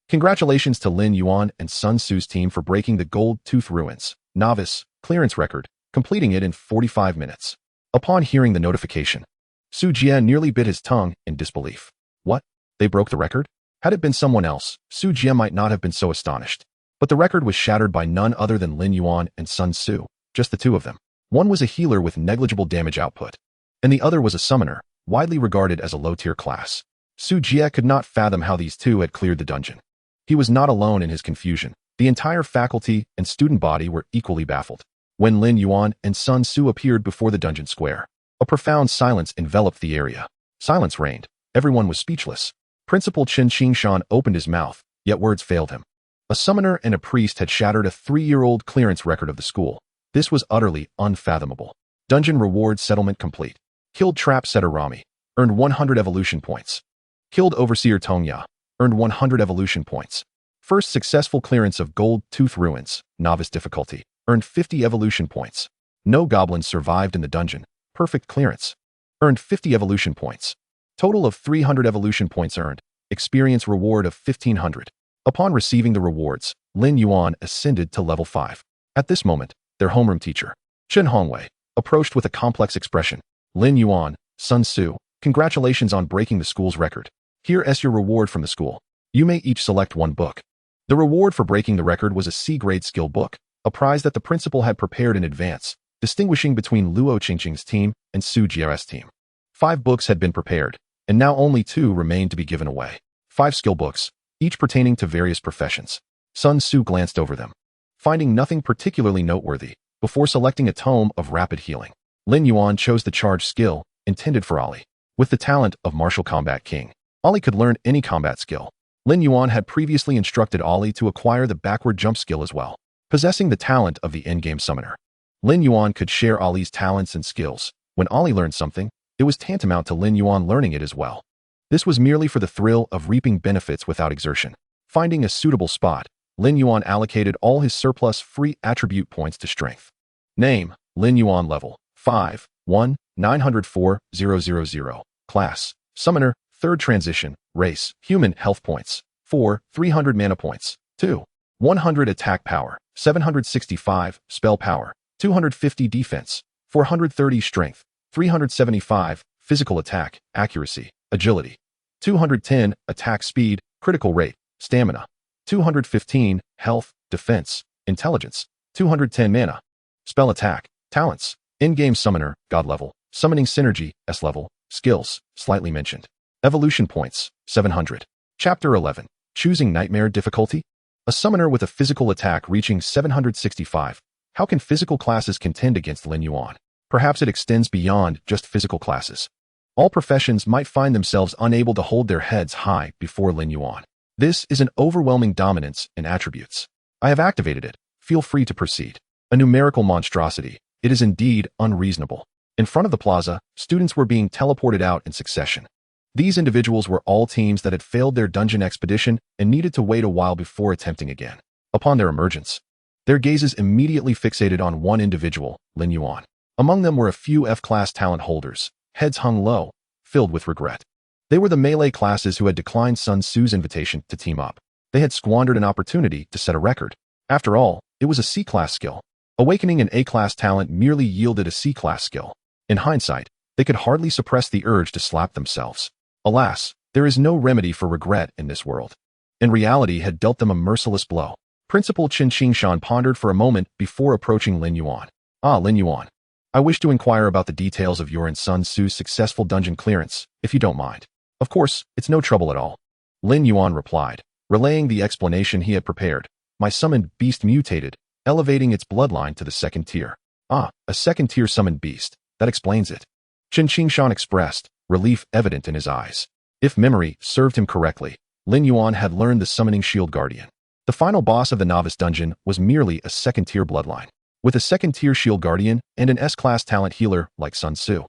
Congratulations to Lin Yuan and Sun Tzu's team for breaking the Gold Tooth Ruins novice clearance record, completing it in 45 minutes. Upon hearing the notification, Su Jie nearly bit his tongue in disbelief. What? They broke the record? Had it been someone else, Su Jie might not have been so astonished. But the record was shattered by none other than Lin Yuan and Sun Tzu, just the two of them. One was a healer with negligible damage output, and the other was a summoner, widely regarded as a low-tier class. Su Jie could not fathom how these two had cleared the dungeon. He was not alone in his confusion. The entire faculty and student body were equally baffled. When Lin Yuan and Sun Tzu appeared before the dungeon square, a profound silence enveloped the area. Silence reigned. Everyone was speechless. Principal Chen Qingshan opened his mouth, yet words failed him. A summoner and a priest had shattered a 3-year-old clearance record of the school. This was utterly unfathomable. Dungeon reward settlement complete. Killed trap setter Rami. Earned 100 evolution points. Killed overseer Tongya. Earned 100 evolution points. First successful clearance of Gold Tooth Ruins, novice difficulty. Earned 50 evolution points. No goblins survived in the dungeon. Perfect clearance. Earned 50 evolution points. Total of 300 evolution points earned. Experience reward of 1,500. Upon receiving the rewards, Lin Yuan ascended to level 5. At this moment, their homeroom teacher, Chen Hongwei, approached with a complex expression. Lin Yuan, Sun Tzu, congratulations on breaking the school's record. Here is your reward from the school. You may each select one book. The reward for breaking the record was a C-grade skill book, a prize that the principal had prepared in advance, distinguishing between Luo Qingqing's team and Su Jie's team. 5 books had been prepared, and now only 2 remained to be given away. 5 skill books, each pertaining to various professions. Sun Tzu glanced over them, finding nothing particularly noteworthy, before selecting a tome of rapid healing. Lin Yuan chose the charged skill, intended for Ollie. With the talent of Martial Combat King, Ollie could learn any combat skill. Lin Yuan had previously instructed Ollie to acquire the backward jump skill as well. Possessing the talent of the endgame summoner, Lin Yuan could share Ollie's talents and skills. When Ollie learned something, it was tantamount to Lin Yuan learning it as well. This was merely for the thrill of reaping benefits without exertion. Finding a suitable spot, Lin Yuan allocated all his surplus free attribute points to strength. Name, Lin Yuan level, 5, 1, 904, 000. Class, Summoner, 3rd transition, race, human, health points, 4, 300 mana points, 2, 100 attack power, 765 spell power, 250 defense, 430 strength, 375 physical attack, accuracy, agility. 210 attack speed, critical rate, stamina. 215 health, defense, intelligence. 210 mana. Spell attack, talents, in-game summoner, god level, summoning synergy, S level, skills, slightly mentioned. Evolution points, 700. Chapter 11. Choosing Nightmare difficulty? A summoner with a physical attack reaching 765. How can physical classes contend against Lin Yuan? Perhaps it extends beyond just physical classes. All professions might find themselves unable to hold their heads high before Lin Yuan. This is an overwhelming dominance in attributes. I have activated it. Feel free to proceed. A numerical monstrosity. It is indeed unreasonable. In front of the plaza, students were being teleported out in succession. These individuals were all teams that had failed their dungeon expedition and needed to wait a while before attempting again. Upon their emergence, their gazes immediately fixated on one individual, Lin Yuan. Among them were a few F-class talent holders, heads hung low, filled with regret. They were the melee classes who had declined Sun Tzu's invitation to team up. They had squandered an opportunity to set a record. After all, it was a C-class skill. Awakening an A-class talent merely yielded a C-class skill. In hindsight, they could hardly suppress the urge to slap themselves. Alas, there is no remedy for regret in this world. And reality had dealt them a merciless blow. Principal Qin Qingshan pondered for a moment before approaching Lin Yuan. Lin Yuan. I wish to inquire about the details of your and Sun Tzu's successful dungeon clearance, if you don't mind. Of course, it's no trouble at all. Lin Yuan replied, relaying the explanation he had prepared. My summoned beast mutated, elevating its bloodline to the second tier. A second-tier summoned beast. That explains it. Qin Qingshan expressed, relief evident in his eyes. If memory served him correctly, Lin Yuan had learned the summoning shield guardian. The final boss of the novice dungeon was merely a second-tier bloodline, with a second-tier shield guardian and an S-class talent healer like Sun Tzu.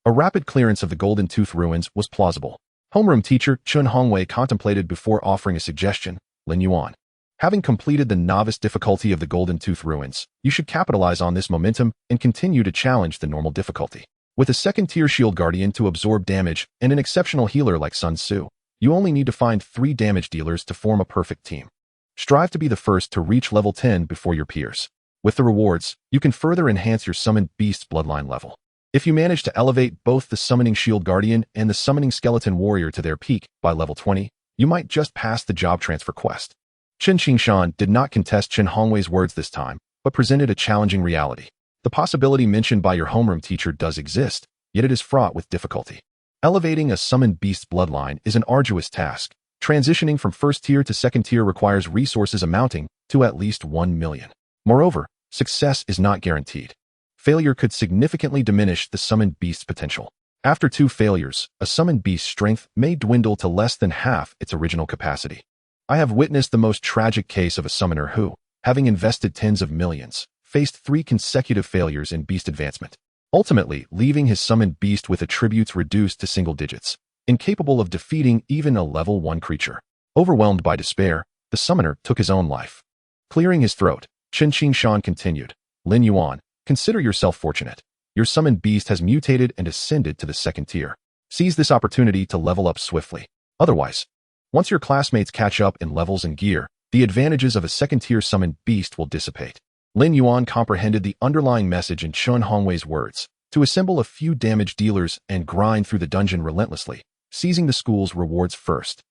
A rapid clearance of the Golden Tooth ruins was plausible. Homeroom teacher Chun Hongwei contemplated before offering a suggestion. Lin Yuan. Having completed the novice difficulty of the Golden Tooth ruins, you should capitalize on this momentum and continue to challenge the normal difficulty. With a second-tier shield guardian to absorb damage and an exceptional healer like Sun Tzu, you only need to find 3 damage dealers to form a perfect team. Strive to be the first to reach level 10 before your peers. With the rewards, you can further enhance your summoned beast's bloodline level. If you manage to elevate both the summoning shield guardian and the summoning skeleton warrior to their peak by level 20, you might just pass the job transfer quest. Qin Qingshan did not contest Qin Hongwei's words this time, but presented a challenging reality. The possibility mentioned by your homeroom teacher does exist, yet it is fraught with difficulty. Elevating a summoned beast's bloodline is an arduous task. Transitioning from first tier to second tier requires resources amounting to at least 1 million. Moreover, success is not guaranteed. Failure could significantly diminish the summoned beast's potential. After 2 failures, a summoned beast's strength may dwindle to less than half its original capacity. I have witnessed the most tragic case of a summoner who, having invested tens of millions, faced 3 consecutive failures in beast advancement, ultimately leaving his summoned beast with attributes reduced to single digits, incapable of defeating even a level 1 creature. Overwhelmed by despair, the summoner took his own life. Clearing his throat, Qin Qingshan continued, Lin Yuan, consider yourself fortunate. Your summoned beast has mutated and ascended to the second tier. Seize this opportunity to level up swiftly. Otherwise, once your classmates catch up in levels and gear, the advantages of a second-tier summoned beast will dissipate. Lin Yuan comprehended the underlying message in Chun Hongwei's words, to assemble a few damage dealers and grind through the dungeon relentlessly, seizing the school's rewards first.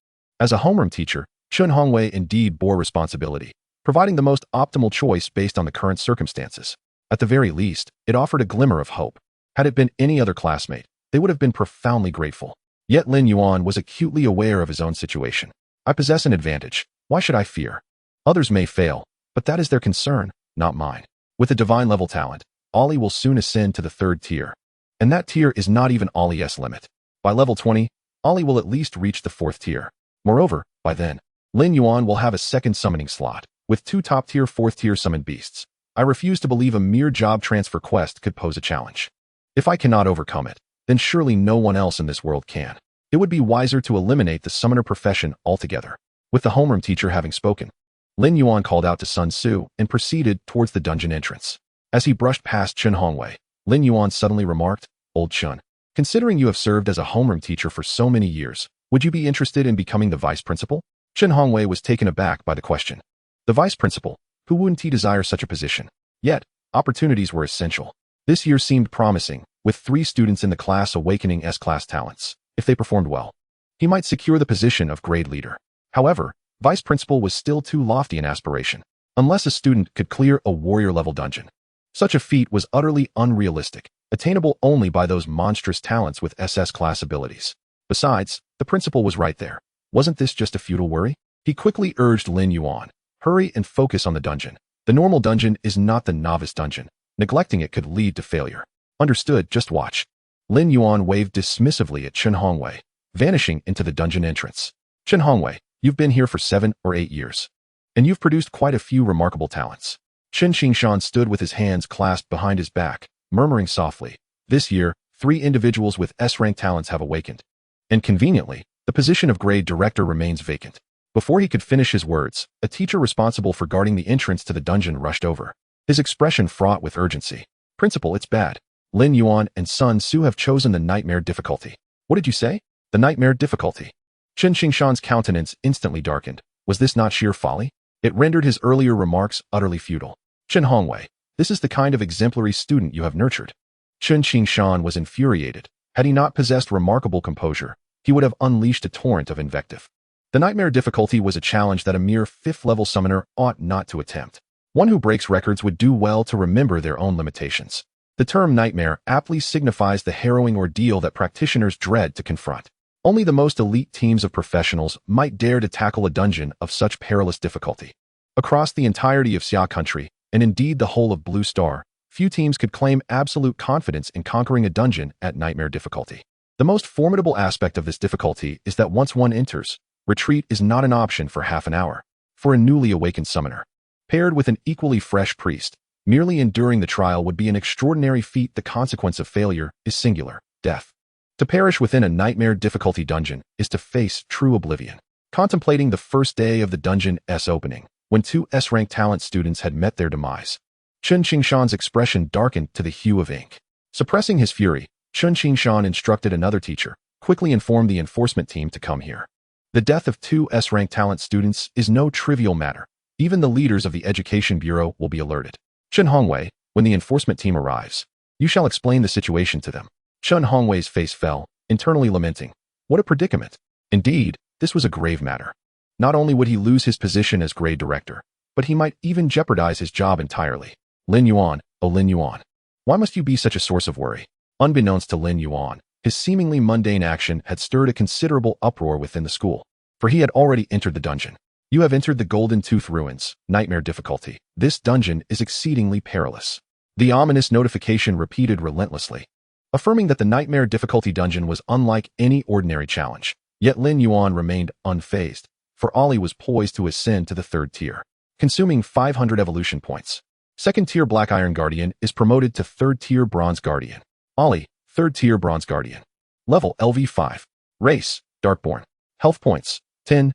As a homeroom teacher, Chun Hongwei indeed bore responsibility, providing the most optimal choice based on the current circumstances. At the very least, it offered a glimmer of hope. Had it been any other classmate, they would have been profoundly grateful. Yet Lin Yuan was acutely aware of his own situation. I possess an advantage. Why should I fear? Others may fail, but that is their concern, not mine. With a divine level talent, Ollie will soon ascend to the 3rd tier. And that tier is not even Ollie's limit. By level 20, Ollie will at least reach the 4th tier. Moreover, by then, Lin Yuan will have a second summoning slot, with 2 top-tier 4th-tier summoned beasts. I refuse to believe a mere job transfer quest could pose a challenge. If I cannot overcome it, then surely no one else in this world can. It would be wiser to eliminate the summoner profession altogether. With the homeroom teacher having spoken, Lin Yuan called out to Sun Tzu and proceeded towards the dungeon entrance. As he brushed past Chun Hongwei, Lin Yuan suddenly remarked, Old Chun, considering you have served as a homeroom teacher for so many years, would you be interested in becoming the vice principal? Chun Hongwei was taken aback by the question. The vice principal, who wouldn't he desire such a position? Yet, opportunities were essential. This year seemed promising, with 3 students in the class awakening S-class talents. If they performed well, he might secure the position of grade leader. However, vice principal was still too lofty an aspiration, unless a student could clear a warrior-level dungeon. Such a feat was utterly unrealistic, attainable only by those monstrous talents with SS-class abilities. Besides, the principal was right there. Wasn't this just a futile worry? He quickly urged Lin Yuan, hurry and focus on the dungeon. The normal dungeon is not the novice dungeon. Neglecting it could lead to failure. Understood, just watch. Lin Yuan waved dismissively at Chen Hongwei, vanishing into the dungeon entrance. Chen Hongwei, you've been here for 7 or 8 years, and you've produced quite a few remarkable talents. Chen Qingshan stood with his hands clasped behind his back, murmuring softly, this year, 3 individuals with S-rank talents have awakened. And conveniently, the position of grade director remains vacant. Before he could finish his words, a teacher responsible for guarding the entrance to the dungeon rushed over, his expression fraught with urgency. Principal, it's bad. Lin Yuan and Sun Su have chosen the nightmare difficulty. What did you say? The nightmare difficulty. Chen Qingshan's countenance instantly darkened. Was this not sheer folly? It rendered his earlier remarks utterly futile. Chen Hongwei, this is the kind of exemplary student you have nurtured. Chen Qingshan was infuriated. Had he not possessed remarkable composure, he would have unleashed a torrent of invective. The nightmare difficulty was a challenge that a mere 5th-level summoner ought not to attempt. One who breaks records would do well to remember their own limitations. The term nightmare aptly signifies the harrowing ordeal that practitioners dread to confront. Only the most elite teams of professionals might dare to tackle a dungeon of such perilous difficulty. Across the entirety of Xia country, and indeed the whole of Blue Star, few teams could claim absolute confidence in conquering a dungeon at nightmare difficulty. The most formidable aspect of this difficulty is that once one enters, retreat is not an option for half an hour. For a newly awakened summoner, paired with an equally fresh priest, merely enduring the trial would be an extraordinary feat. The consequence of failure is singular, death. To perish within a nightmare difficulty dungeon is to face true oblivion. Contemplating the first day of the dungeon's opening, when 2 S-rank talent students had met their demise, Chen Qingshan's expression darkened to the hue of ink. Suppressing his fury, Chen Qingshan instructed another teacher, quickly informed the enforcement team to come here. The death of 2 S-rank talent students is no trivial matter. Even the leaders of the Education Bureau will be alerted. Chen Hongwei, when the enforcement team arrives, you shall explain the situation to them. Chen Hongwei's face fell, internally lamenting. What a predicament. Indeed, this was a grave matter. Not only would he lose his position as grade director, but he might even jeopardize his job entirely. Lin Yuan, oh Lin Yuan, why must you be such a source of worry? Unbeknownst to Lin Yuan, his seemingly mundane action had stirred a considerable uproar within the school, for he had already entered the dungeon. You have entered the Golden Tooth Ruins, nightmare difficulty. This dungeon is exceedingly perilous. The ominous notification repeated relentlessly, affirming that the nightmare difficulty dungeon was unlike any ordinary challenge. Yet Lin Yuan remained unfazed, for Ollie was poised to ascend to the 3rd tier, consuming 500 evolution points. 2nd tier Black Iron Guardian is promoted to 3rd tier Bronze Guardian. Ollie, 3rd tier Bronze Guardian. Level LV5. Race, Darkborn. Health points, 10,000.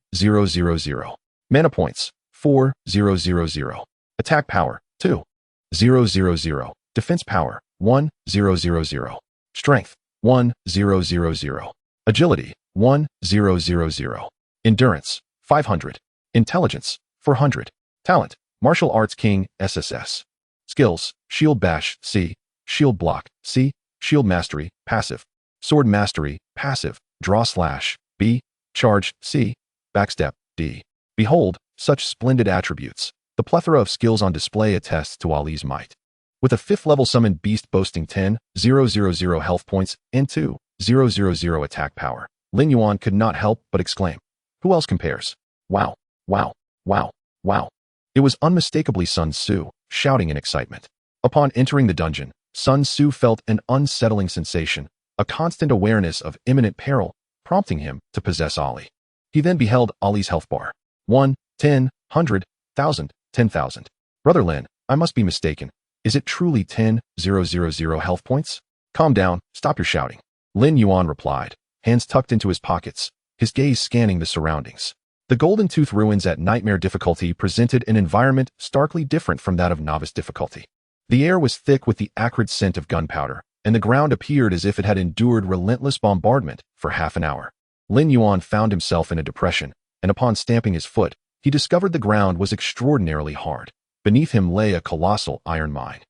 Mana points, 4,000. Attack power, 2,000. Defense power, 1,000. Strength, 1,000. Agility, 1,000. Endurance, 500. Intelligence, 400. Talent, Martial Arts King, SSS. Skills, Shield Bash, C. Shield Block, C. Shield Mastery, Passive. Sword Mastery, Passive. Draw Slash, B. Charge, C. Backstep, D. Behold, such splendid attributes. The plethora of skills on display attests to Ali's might. With a 5th-level summoned beast boasting 10,000 health points and 2,000 attack power, Lin Yuan could not help but exclaim, who else compares? Wow, wow, wow, wow. It was unmistakably Sun Su, shouting in excitement. Upon entering the dungeon, Sun Su felt an unsettling sensation, a constant awareness of imminent peril, prompting him to possess Ali. He then beheld Ali's health bar. 1, 10, 100, 1,000, 10,000. Brother Lin, I must be mistaken. Is it truly 10,000 health points? Calm down, stop your shouting. Lin Yuan replied, hands tucked into his pockets, his gaze scanning the surroundings. The Golden Tooth Ruins at nightmare difficulty presented an environment starkly different from that of novice difficulty. The air was thick with the acrid scent of gunpowder, and the ground appeared as if it had endured relentless bombardment for half an hour. Lin Yuan found himself in a depression, and upon stamping his foot, he discovered the ground was extraordinarily hard. Beneath him lay a colossal iron mine.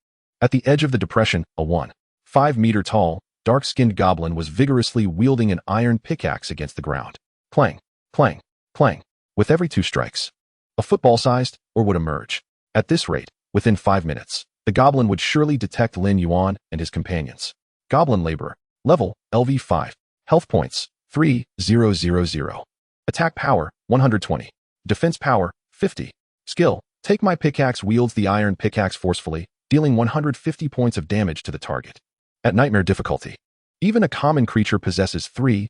At the edge of the depression, a 1.5 meter tall, dark-skinned goblin was vigorously wielding an iron pickaxe against the ground. Clang, clang, clang. With every 2 strikes, a football-sized or would emerge. At this rate, within 5 minutes, the goblin would surely detect Lin Yuan and his companions. Goblin Laborer. Level, LV5. Health points, 3000. Attack power, 120. Defense power, 50. Skill, take my pickaxe wields the iron pickaxe forcefully, dealing 150 points of damage to the target. At nightmare difficulty, even a common creature possesses 3000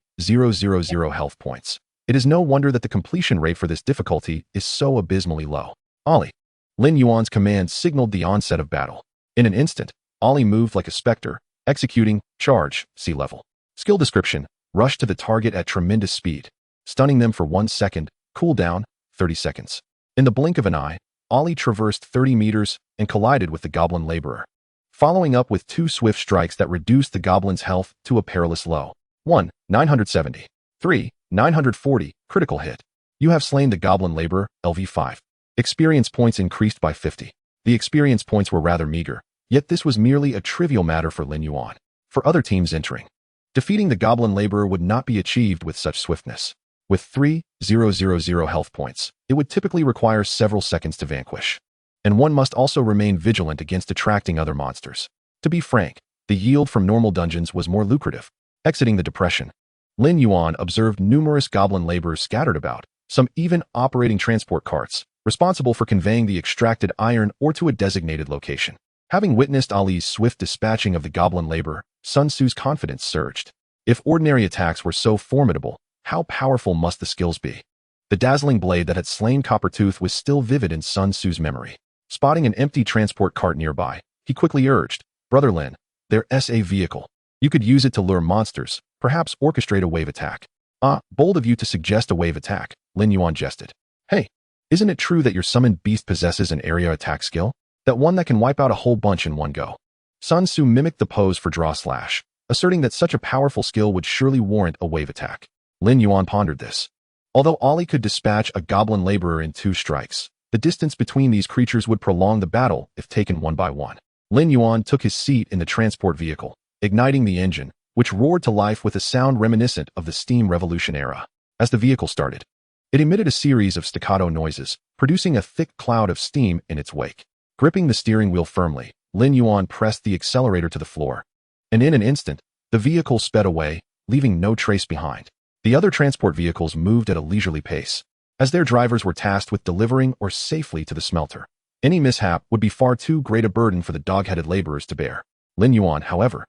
health points. It is no wonder that the completion rate for this difficulty is so abysmally low. Ollie. Lin Yuan's command signaled the onset of battle. In an instant, Ollie moved like a specter, executing charge, sea level. Skill description, rush to the target at tremendous speed, stunning them for 1 second, cooldown, 30 seconds. In the blink of an eye, Ollie traversed 30 meters and collided with the goblin laborer, following up with 2 swift strikes that reduced the goblin's health to a perilous low. 1, 970. 3, 940, critical hit. You have slain the goblin laborer, LV5. Experience points increased by 50. The experience points were rather meager, yet this was merely a trivial matter for Lin Yuan. For other teams entering, defeating the goblin laborer would not be achieved with such swiftness. With 3000 health points, it would typically require several seconds to vanquish. And one must also remain vigilant against attracting other monsters. To be frank, the yield from normal dungeons was more lucrative. Exiting the depression, Lin Yuan observed numerous goblin laborers scattered about, some even operating transport carts, responsible for conveying the extracted iron or to a designated location. Having witnessed Ali's swift dispatching of the goblin laborer, Sun Tzu's confidence surged. If ordinary attacks were so formidable, how powerful must the skills be? The dazzling blade that had slain Coppertooth was still vivid in Sun Tzu's memory. Spotting an empty transport cart nearby, he quickly urged, "Brother Lin, there's a vehicle. You could use it to lure monsters, perhaps orchestrate a wave attack." "Ah, bold of you to suggest a wave attack," Lin Yuan jested. "Hey, isn't it true that your summoned beast possesses an area attack skill? That one that can wipe out a whole bunch in one go?" Sun Tzu mimicked the pose for draw slash, asserting that such a powerful skill would surely warrant a wave attack. Lin Yuan pondered this. Although Ollie could dispatch a goblin laborer in 2 strikes, the distance between these creatures would prolong the battle if taken one by one. Lin Yuan took his seat in the transport vehicle, igniting the engine, which roared to life with a sound reminiscent of the steam revolution era. As the vehicle started, it emitted a series of staccato noises, producing a thick cloud of steam in its wake. Gripping the steering wheel firmly, Lin Yuan pressed the accelerator to the floor, and in an instant, the vehicle sped away, leaving no trace behind. The other transport vehicles moved at a leisurely pace, as their drivers were tasked with delivering or safely to the smelter. Any mishap would be far too great a burden for the dog-headed laborers to bear. Lin Yuan, however,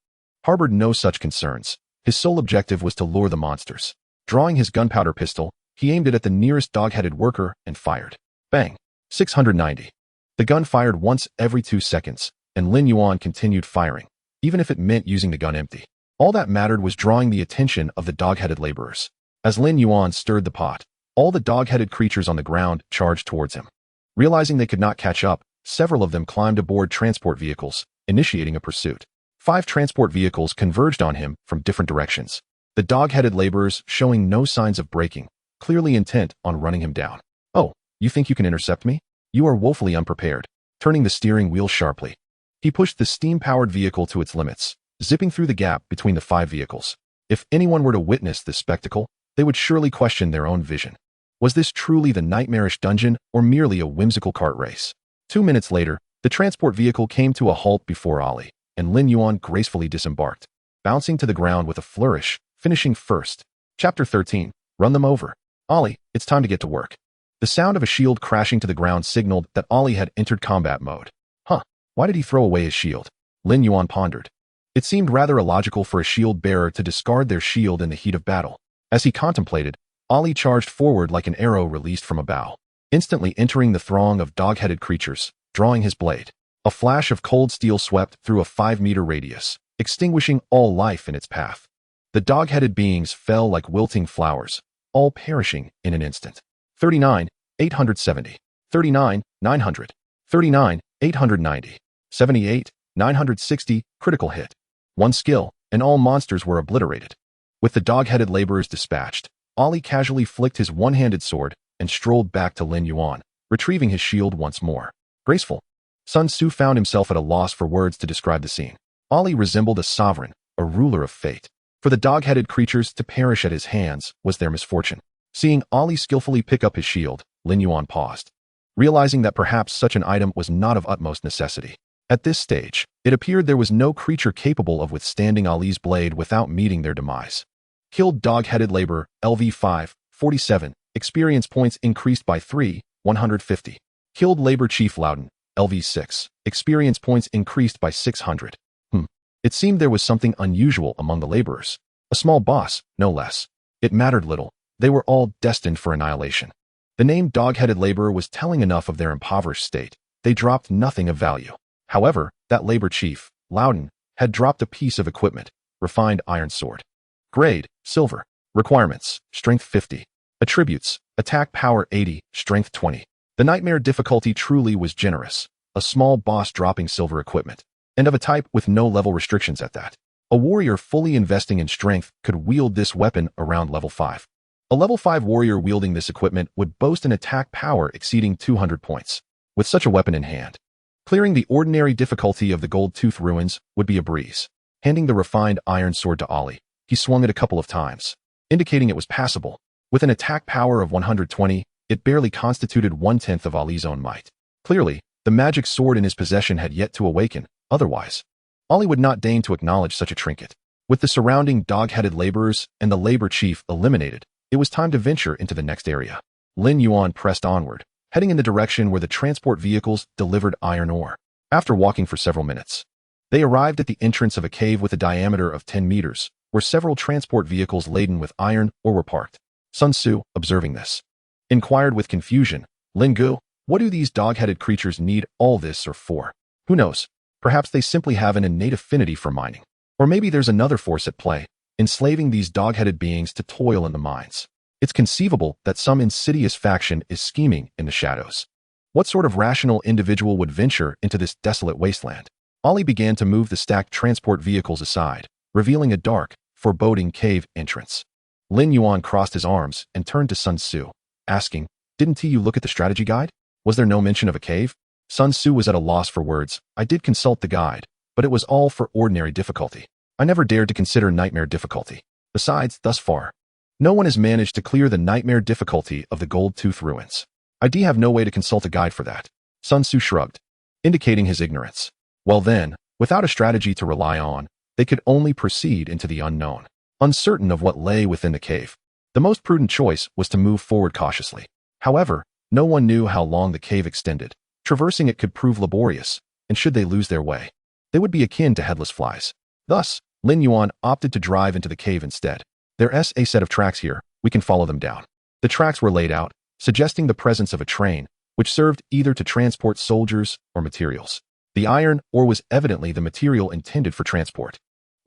harbored no such concerns. His sole objective was to lure the monsters. Drawing his gunpowder pistol, he aimed it at the nearest dog-headed worker and fired. Bang! 690. The gun fired once every 2 seconds, and Lin Yuan continued firing, even if it meant using the gun empty. All that mattered was drawing the attention of the dog-headed laborers. As Lin Yuan stirred the pot, all the dog-headed creatures on the ground charged towards him. Realizing they could not catch up, several of them climbed aboard transport vehicles, initiating a pursuit. 5 transport vehicles converged on him from different directions, the dog-headed laborers showing no signs of breaking, clearly intent on running him down. "Oh, you think you can intercept me? You are woefully unprepared." Turning the steering wheel sharply, he pushed the steam-powered vehicle to its limits, zipping through the gap between the 5 vehicles. If anyone were to witness this spectacle, they would surely question their own vision. Was this truly the nightmarish dungeon or merely a whimsical cart race? 2 minutes later, the transport vehicle came to a halt before Ollie, and Lin Yuan gracefully disembarked, bouncing to the ground with a flourish, finishing first. Chapter 13. Run them over. "Ollie, it's time to get to work." The sound of a shield crashing to the ground signaled that Ollie had entered combat mode. Huh, why did he throw away his shield? Lin Yuan pondered. It seemed rather illogical for a shield bearer to discard their shield in the heat of battle. As he contemplated, Ollie charged forward like an arrow released from a bow, instantly entering the throng of dog-headed creatures, drawing his blade. A flash of cold steel swept through a 5-meter radius, extinguishing all life in its path. The dog-headed beings fell like wilting flowers, all perishing in an instant. 39, 870. 39, 900. 39, 890. 78, 960, critical hit. 1 skill, and all monsters were obliterated. With the dog-headed laborers dispatched, Ollie casually flicked his one-handed sword and strolled back to Lin Yuan, retrieving his shield once more. Graceful. Sun Tzu found himself at a loss for words to describe the scene. Ollie resembled a sovereign, a ruler of fate. For the dog-headed creatures to perish at his hands was their misfortune. Seeing Ali skillfully pick up his shield, Lin Yuan paused, realizing that perhaps such an item was not of utmost necessity. At this stage, it appeared there was no creature capable of withstanding Ali's blade without meeting their demise. Killed Dog-Headed Laborer, LV5, 47, experience points increased by 3, 150. Killed Labor Chief Loudon, LV6, experience points increased by 600. It seemed there was something unusual among the laborers. A small boss, no less. It mattered little. They were all destined for annihilation. The name Dog-Headed Laborer was telling enough of their impoverished state. They dropped nothing of value. However, that labor chief, Loudon, had dropped a piece of equipment, refined iron sword. Grade, silver. Requirements, strength 50. Attributes, attack power 80, strength 20. The nightmare difficulty truly was generous. A small boss dropping silver equipment. And of a type with no level restrictions at that. A warrior fully investing in strength could wield this weapon around level 5. A level 5 warrior wielding this equipment would boast an attack power exceeding 200 points. With such a weapon in hand, clearing the ordinary difficulty of the Gold Tooth Ruins would be a breeze. Handing the refined iron sword to Ali, he swung it a couple of times, indicating it was passable. With an attack power of 120, it barely constituted 1/10 of Ali's own might. Clearly, the magic sword in his possession had yet to awaken. Otherwise, Ali would not deign to acknowledge such a trinket. With the surrounding dog-headed laborers and the labor chief eliminated, it was time to venture into the next area. Lin Yuan pressed onward, heading in the direction where the transport vehicles delivered iron ore. After walking for several minutes, they arrived at the entrance of a cave with a diameter of 10 meters, where several transport vehicles laden with iron ore were parked. Sun Tzu, observing this, inquired with confusion, "Lin Gu, what do these dog-headed creatures need all this or for? Who knows? Perhaps they simply have an innate affinity for mining. Or maybe there's another force at play, enslaving these dog-headed beings to toil in the mines. It's conceivable that some insidious faction is scheming in the shadows. What sort of rational individual would venture into this desolate wasteland?" Ali began to move the stacked transport vehicles aside, revealing a dark, foreboding cave entrance. Lin Yuan crossed his arms and turned to Sun Tzu, asking, "Didn't you look at the strategy guide? Was there no mention of a cave?" Sun Tzu was at a loss for words. "I did consult the guide, but it was all for ordinary difficulty. I never dared to consider nightmare difficulty. Besides, thus far, no one has managed to clear the nightmare difficulty of the Gold Tooth Ruins. I have no way to consult a guide for that." Sun Tzu shrugged, indicating his ignorance. Well then, without a strategy to rely on, they could only proceed into the unknown. Uncertain of what lay within the cave, the most prudent choice was to move forward cautiously. However, no one knew how long the cave extended. Traversing it could prove laborious, and should they lose their way, they would be akin to headless flies. Thus, Lin Yuan opted to drive into the cave instead. "There's a set of tracks here, we can follow them down." The tracks were laid out, suggesting the presence of a train, which served either to transport soldiers or materials. The iron ore was evidently the material intended for transport.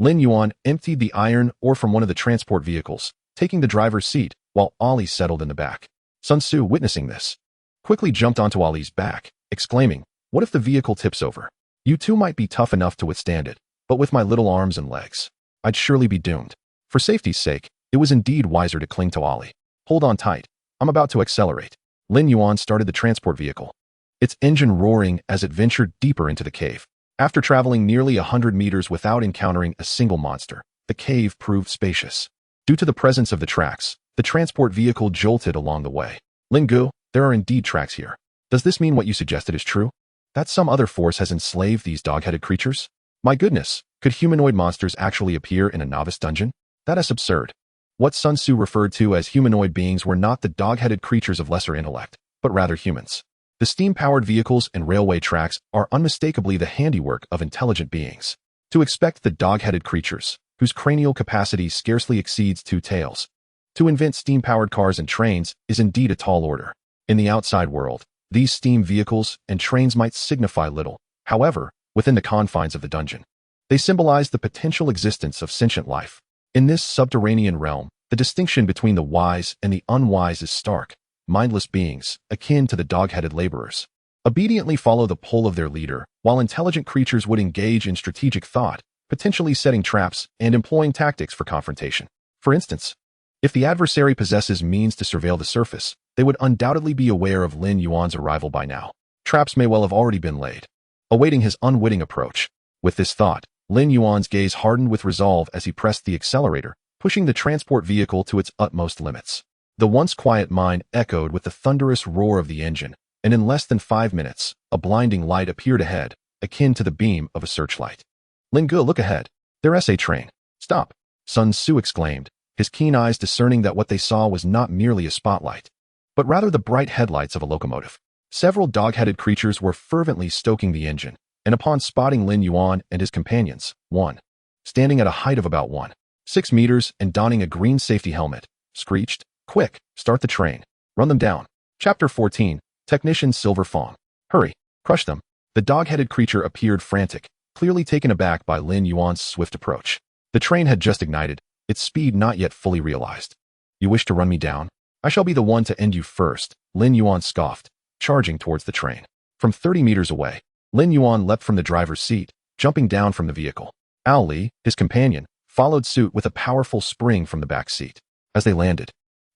Lin Yuan emptied the iron ore from one of the transport vehicles, taking the driver's seat, while Ali settled in the back. Sun Tzu, witnessing this, quickly jumped onto Ali's back, exclaiming, "What if the vehicle tips over? You two might be tough enough to withstand it, but with my little arms and legs, I'd surely be doomed." For safety's sake, it was indeed wiser to cling to Ali. "Hold on tight, I'm about to accelerate." Lin Yuan started the transport vehicle, its engine roaring as it ventured deeper into the cave. After traveling nearly 100 meters without encountering a single monster, the cave proved spacious. Due to the presence of the tracks, the transport vehicle jolted along the way. "Lin Gu, there are indeed tracks here. Does this mean what you suggested is true? That some other force has enslaved these dog-headed creatures? My goodness, could humanoid monsters actually appear in a novice dungeon? That is absurd." What Sun Tzu referred to as humanoid beings were not the dog-headed creatures of lesser intellect, but rather humans. The steam-powered vehicles and railway tracks are unmistakably the handiwork of intelligent beings. To expect the dog-headed creatures, whose cranial capacity scarcely exceeds 2 tails, to invent steam-powered cars and trains is indeed a tall order. In the outside world, these steam vehicles and trains might signify little. However, within the confines of the dungeon, they symbolize the potential existence of sentient life. In this subterranean realm, the distinction between the wise and the unwise is stark. Mindless beings, akin to the dog-headed laborers, obediently follow the pull of their leader, while intelligent creatures would engage in strategic thought, potentially setting traps and employing tactics for confrontation. For instance, if the adversary possesses means to surveil the surface, they would undoubtedly be aware of Lin Yuan's arrival by now. Traps may well have already been laid, awaiting his unwitting approach. With this thought, Lin Yuan's gaze hardened with resolve as he pressed the accelerator, pushing the transport vehicle to its utmost limits. The once quiet mine echoed with the thunderous roar of the engine, and in less than 5 minutes, a blinding light appeared ahead, akin to the beam of a searchlight. Lin Gu, look ahead. There's a train. Stop! Sun Tzu exclaimed, his keen eyes discerning that what they saw was not merely a spotlight, but rather the bright headlights of a locomotive. Several dog-headed creatures were fervently stoking the engine, and upon spotting Lin Yuan and his companions, one, standing at a height of about 1.6 meters and donning a green safety helmet, screeched, "Quick, start the train. Run them down." Chapter 14, Technician Silver Fong. Hurry, crush them. The dog-headed creature appeared frantic, clearly taken aback by Lin Yuan's swift approach. The train had just ignited, its speed not yet fully realized. "You wish to run me down? I shall be the one to end you first," Lin Yuan scoffed, charging towards the train. From 30 meters away, Lin Yuan leapt from the driver's seat, jumping down from the vehicle. Ao Li, his companion, followed suit with a powerful spring from the back seat. As they landed,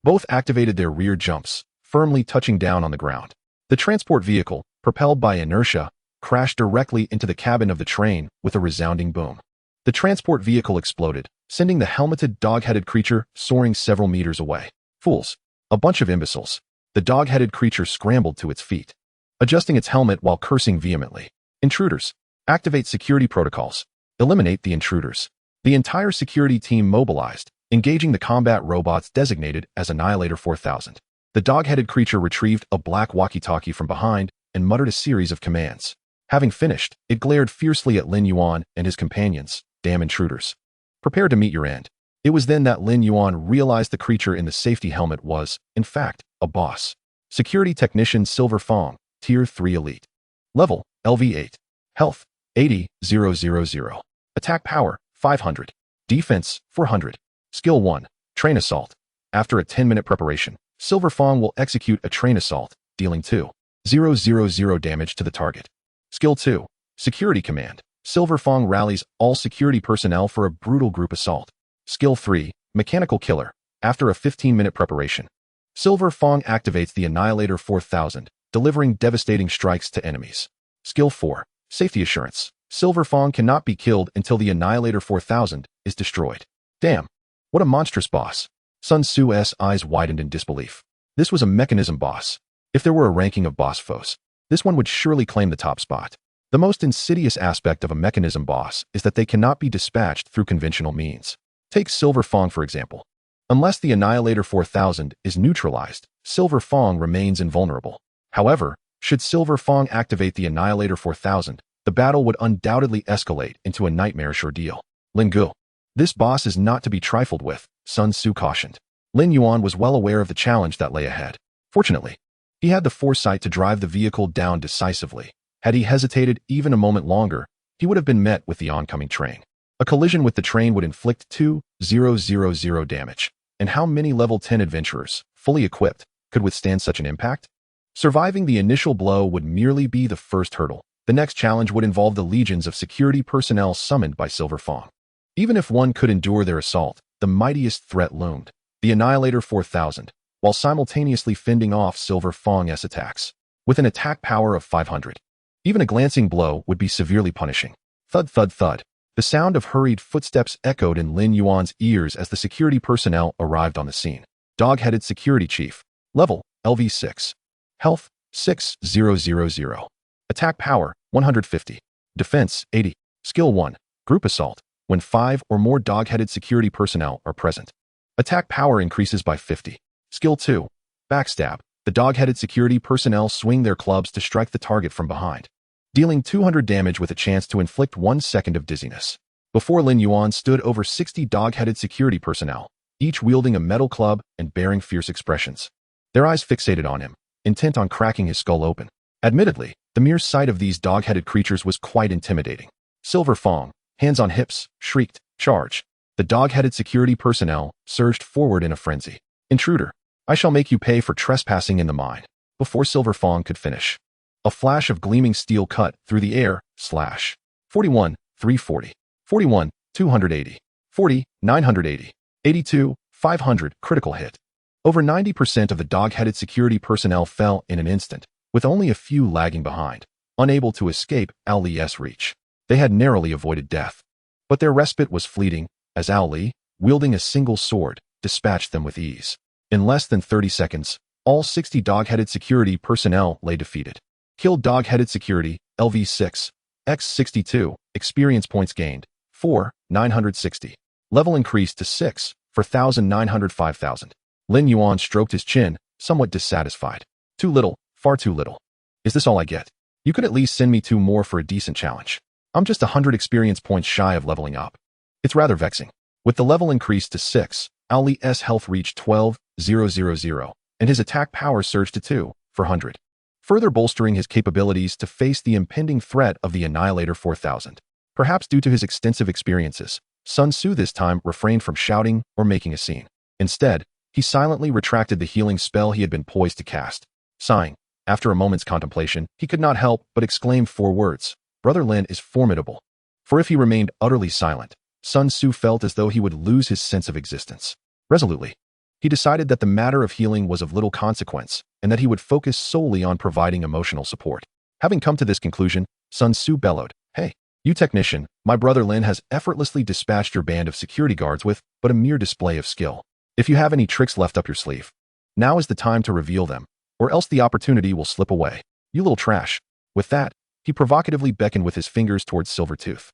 both activated their rear jumps, firmly touching down on the ground. The transport vehicle, propelled by inertia, crashed directly into the cabin of the train with a resounding boom. The transport vehicle exploded, sending the helmeted dog-headed creature soaring several meters away. "Fools! A bunch of imbeciles!" The dog-headed creature scrambled to its feet, adjusting its helmet while cursing vehemently. "Intruders! Activate security protocols. Eliminate the intruders." The entire security team mobilized, engaging the combat robots designated as Annihilator 4000. The dog-headed creature retrieved a black walkie-talkie from behind and muttered a series of commands. Having finished, it glared fiercely at Lin Yuan and his companions. "Damn intruders. Prepare to meet your end." It was then that Lin Yuan realized the creature in the safety helmet was, in fact, a boss. Security Technician Silver Fong, Tier 3 Elite. Level, LV8. Health, 80,000. Attack Power, 500. Defense, 400. Skill 1, Train Assault. After a 10-minute preparation, Silver Fong will execute a train assault, dealing 2,000 damage to the target. Skill 2, Security Command. Silver Fong rallies all security personnel for a brutal group assault. Skill 3, Mechanical Killer. After a 15-minute preparation, Silver Fong activates the Annihilator 4000, delivering devastating strikes to enemies. Skill 4, Safety Assurance. Silver Fong cannot be killed until the Annihilator 4000 is destroyed. Damn, what a monstrous boss. Sun Tzu's eyes widened in disbelief. This was a mechanism boss. If there were a ranking of boss foes, this one would surely claim the top spot. The most insidious aspect of a mechanism boss is that they cannot be dispatched through conventional means. Take Silver Fong, for example. Unless the Annihilator 4000 is neutralized, Silver Fong remains invulnerable. However, should Silver Fong activate the Annihilator 4000, the battle would undoubtedly escalate into a nightmarish ordeal. Lin Gu. This boss is not to be trifled with, Sun Tzu cautioned. Lin Yuan was well aware of the challenge that lay ahead. Fortunately, he had the foresight to drive the vehicle down decisively. Had he hesitated even a moment longer, he would have been met with the oncoming train. A collision with the train would inflict 2,000 damage. And how many level 10 adventurers, fully equipped, could withstand such an impact? Surviving the initial blow would merely be the first hurdle. The next challenge would involve the legions of security personnel summoned by Silver Fong. Even if one could endure their assault, the mightiest threat loomed, the Annihilator 4000, while simultaneously fending off Silver Fong's attacks. With an attack power of 500, even a glancing blow would be severely punishing. Thud, thud, thud. The sound of hurried footsteps echoed in Lin Yuan's ears as the security personnel arrived on the scene. Dog-headed Security Chief. Level, LV6. Health, 6,000. Attack Power, 150. Defense, 80. Skill 1, Group Assault. When 5 or more dog-headed security personnel are present, attack power increases by 50. Skill 2, Backstab. The dog-headed security personnel swing their clubs to strike the target from behind, dealing 200 damage with a chance to inflict 1 second of dizziness. Before Lin Yuan stood over 60 dog-headed security personnel, each wielding a metal club and bearing fierce expressions. Their eyes fixated on him, intent on cracking his skull open. Admittedly, the mere sight of these dog-headed creatures was quite intimidating. Silver Fong, hands on hips, shrieked, "Charge!" The dog-headed security personnel surged forward in a frenzy. "Intruder, I shall make you pay for trespassing in the mine." Before Silver Fong could finish, a flash of gleaming steel cut through the air, slash. 41, 340. 41, 280. 40, 980. 82, 500, critical hit. Over 90% of the dog-headed security personnel fell in an instant, with only a few lagging behind, unable to escape Ao Li's reach. They had narrowly avoided death, but their respite was fleeting, as Ao Li, wielding a single sword, dispatched them with ease. In less than 30 seconds, all 60 dog-headed security personnel lay defeated. Killed dog-headed security, LV6, X62, experience points gained, 4, 960. Level increased to 6, for 1,905,000. Lin Yuan stroked his chin, somewhat dissatisfied. Too little, far too little. Is this all I get? You could at least send me 2 more for a decent challenge. I'm just 100 experience points shy of leveling up. It's rather vexing. With the level increased to 6, Ali's health reached 12,000, and his attack power surged to 2,400, further bolstering his capabilities to face the impending threat of the Annihilator 4000. Perhaps due to his extensive experiences, Sun Tzu this time refrained from shouting or making a scene. Instead, he silently retracted the healing spell he had been poised to cast. Sighing, after a moment's contemplation, he could not help but exclaim 4 words. Brother Lin is formidable. For if he remained utterly silent, Sun Tzu felt as though he would lose his sense of existence. Resolutely, he decided that the matter of healing was of little consequence and that he would focus solely on providing emotional support. Having come to this conclusion, Sun Tzu bellowed, "Hey, you technician, my brother Lin has effortlessly dispatched your band of security guards with but a mere display of skill. If you have any tricks left up your sleeve, now is the time to reveal them, or else the opportunity will slip away. You little trash." With that, he provocatively beckoned with his fingers towards Silvertooth.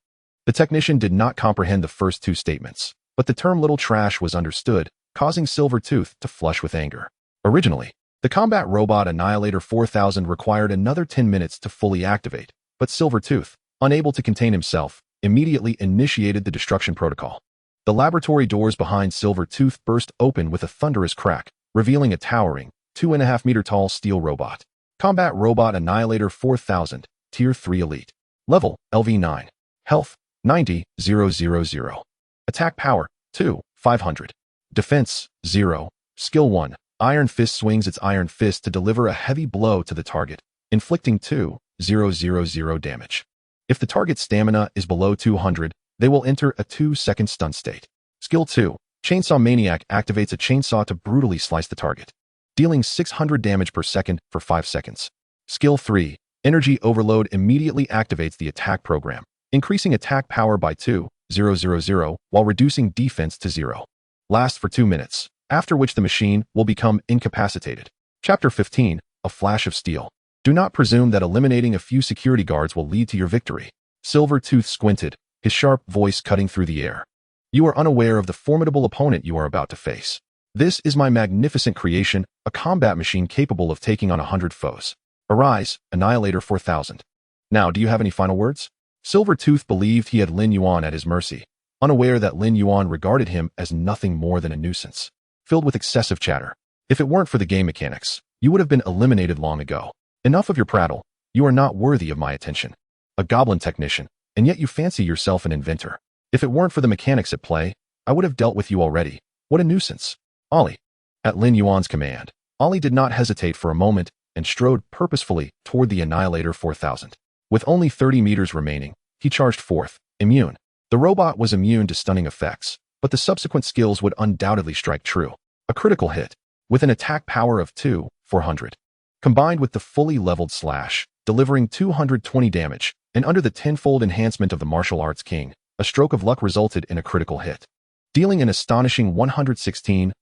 The technician did not comprehend the first 2 statements, but the term little trash was understood, causing Silvertooth to flush with anger. Originally, the combat robot Annihilator 4000 required another 10 minutes to fully activate, but Silvertooth, unable to contain himself, immediately initiated the destruction protocol. The laboratory doors behind Silvertooth burst open with a thunderous crack, revealing a towering, 2.5-meter tall steel robot. Combat Robot Annihilator 4000, Tier 3 Elite. Level, LV9. Health, 90,000. Attack Power, 2, 500. Defense, 0. Skill 1. Iron Fist swings its iron fist to deliver a heavy blow to the target, inflicting 2,000 damage. If the target's stamina is below 200, they will enter a 2-second stun state. Skill 2. Chainsaw Maniac activates a chainsaw to brutally slice the target, dealing 600 damage per second for 5 seconds. Skill 3. Energy Overload immediately activates the attack program, increasing attack power by 2,000 while reducing defense to 0. Lasts for 2 minutes, after which the machine will become incapacitated. Chapter 15, A Flash of Steel. Do not presume that eliminating a few security guards will lead to your victory. Silvertooth squinted, his sharp voice cutting through the air. You are unaware of the formidable opponent you are about to face. This is my magnificent creation, a combat machine capable of taking on 100 foes. Arise, Annihilator 4000. Now, do you have any final words? Silvertooth believed he had Lin Yuan at his mercy, unaware that Lin Yuan regarded him as nothing more than a nuisance, filled with excessive chatter. If it weren't for the game mechanics, you would have been eliminated long ago. Enough of your prattle. You are not worthy of my attention. A goblin technician, and yet you fancy yourself an inventor. If it weren't for the mechanics at play, I would have dealt with you already. What a nuisance. Ollie. At Lin Yuan's command, Ollie did not hesitate for a moment and strode purposefully toward the Annihilator 4000. With only 30 meters remaining, he charged forth, immune. The robot was immune to stunning effects, but the subsequent skills would undoubtedly strike true. A critical hit, with an attack power of 2,400. Combined with the fully leveled slash, delivering 220 damage, and under the tenfold enhancement of the martial arts king, a stroke of luck resulted in a critical hit, dealing an astonishing 160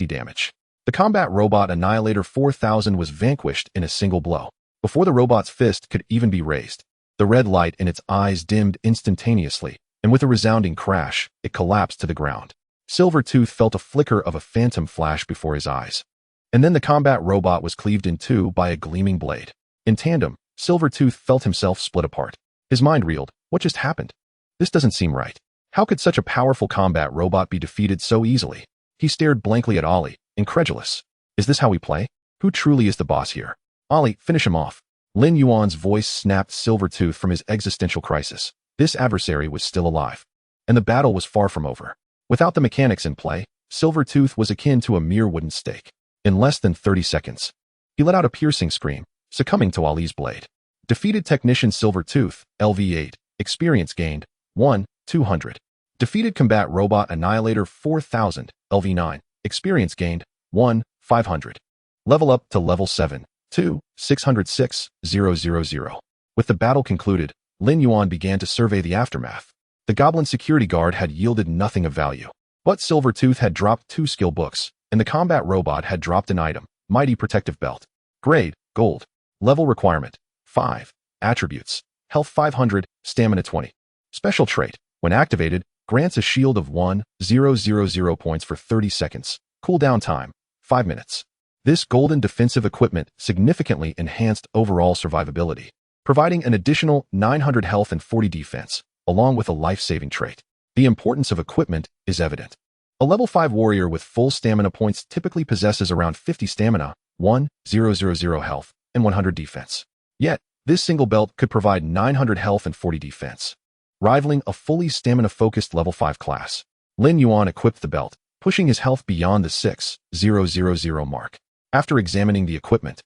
damage. The combat robot Annihilator 4000 was vanquished in a single blow. Before the robot's fist could even be raised, the red light in its eyes dimmed instantaneously, and with a resounding crash, it collapsed to the ground. Silvertooth felt a flicker of a phantom flash before his eyes. And then the combat robot was cleaved in two by a gleaming blade. In tandem, Silvertooth felt himself split apart. His mind reeled. What just happened? This doesn't seem right. How could such a powerful combat robot be defeated so easily? He stared blankly at Ollie, incredulous. Is this how we play? Who truly is the boss here? Ollie, finish him off. Lin Yuan's voice snapped Silvertooth from his existential crisis. This adversary was still alive, and the battle was far from over. Without the mechanics in play, Silvertooth was akin to a mere wooden stake. In less than 30 seconds, he let out a piercing scream, succumbing to Ollie's blade. Defeated Technician Silvertooth, LV8, experience gained, 1, 200. Defeated Combat Robot Annihilator 4000, LV9, experience gained, 1, 500. Level up to level 7, 2, 606,000. With the battle concluded, Lin Yuan began to survey the aftermath. The goblin security guard had yielded nothing of value, but Silvertooth had dropped 2 skill books, and the combat robot had dropped an item, Mighty Protective Belt. Grade, Gold. Level requirement, 5. Attributes, Health 500, Stamina 20. Special trait, when activated, grants a shield of 1,000 points for 30 seconds. Cooldown time, 5 minutes. This golden defensive equipment significantly enhanced overall survivability, providing an additional 900 health and 40 defense, along with a life-saving trait. The importance of equipment is evident. A level 5 warrior with full stamina points typically possesses around 50 stamina, 1,000 health, and 100 defense. Yet, this single belt could provide 900 health and 40 defense, rivaling a fully stamina-focused level 5 class. Lin Yuan equipped the belt, pushing his health beyond the 6,000 mark. After examining the equipment,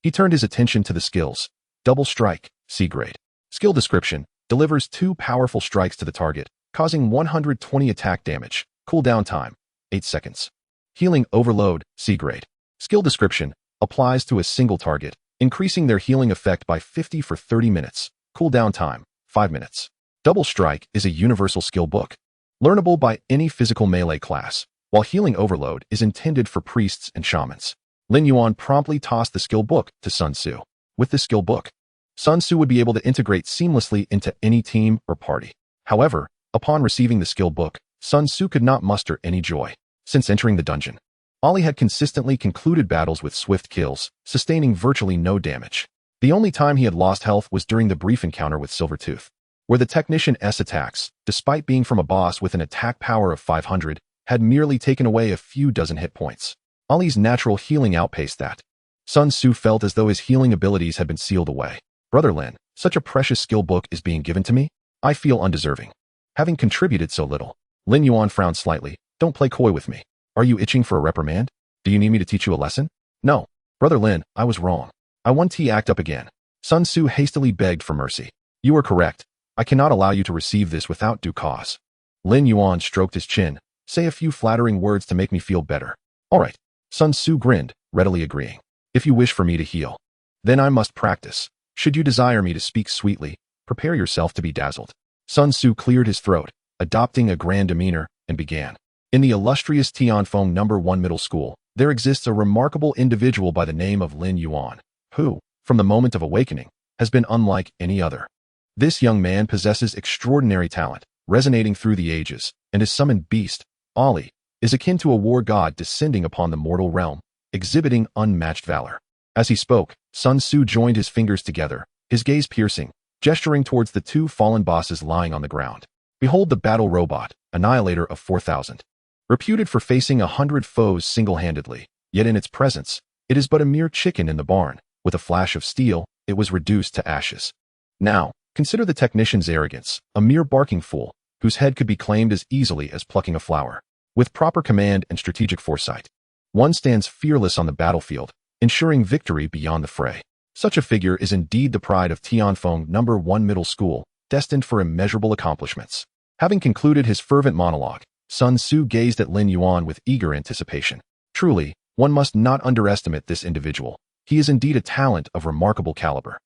he turned his attention to the skills. Double Strike, C grade. Skill description, delivers 2 powerful strikes to the target, causing 120 attack damage. Cooldown time, 8 seconds. Healing Overload, C grade. Skill description, applies to a single target, increasing their healing effect by 50 for 30 minutes. Cooldown time, 5 minutes. Double Strike is a universal skill book, learnable by any physical melee class, while Healing Overload is intended for priests and shamans. Lin Yuan promptly tossed the skill book to Sun Tzu. With this skill book, Sun Tzu would be able to integrate seamlessly into any team or party. However, upon receiving the skill book, Sun Tzu could not muster any joy. Since entering the dungeon, Ollie had consistently concluded battles with swift kills, sustaining virtually no damage. The only time he had lost health was during the brief encounter with Silvertooth, where the Technician S attacks, despite being from a boss with an attack power of 500, had merely taken away a few dozen hit points. Ollie's natural healing outpaced that. Sun Tzu felt as though his healing abilities had been sealed away. Brother Lin, such a precious skill book is being given to me? I feel undeserving, having contributed so little. Lin Yuan frowned slightly. Don't play coy with me. Are you itching for a reprimand? Do you need me to teach you a lesson? No. Brother Lin, I was wrong. I want to act up again. Sun Tzu hastily begged for mercy. You are correct. I cannot allow you to receive this without due cause. Lin Yuan stroked his chin. Say a few flattering words to make me feel better. All right. Sun Tzu grinned, readily agreeing. If you wish for me to heal, then I must practice. Should you desire me to speak sweetly, prepare yourself to be dazzled. Sun Tzu cleared his throat, adopting a grand demeanor, and began. In the illustrious Tianfeng No. 1 Middle School, there exists a remarkable individual by the name of Lin Yuan, who, from the moment of awakening, has been unlike any other. This young man possesses extraordinary talent, resonating through the ages, and his summoned beast, Ollie, is akin to a war god descending upon the mortal realm, exhibiting unmatched valor. As he spoke, Sun Tzu joined his fingers together, his gaze piercing, gesturing towards the 2 fallen bosses lying on the ground. Behold the battle robot, annihilator of 4,000. Reputed for facing 100 foes single-handedly, yet in its presence, it is but a mere chicken in the barn. With a flash of steel, it was reduced to ashes. Now, consider the technician's arrogance, a mere barking fool, whose head could be claimed as easily as plucking a flower. With proper command and strategic foresight, one stands fearless on the battlefield, ensuring victory beyond the fray. Such a figure is indeed the pride of Tianfeng No. 1 Middle School, destined for immeasurable accomplishments. Having concluded his fervent monologue, Sun Tzu gazed at Lin Yuan with eager anticipation. Truly, one must not underestimate this individual. He is indeed a talent of remarkable caliber.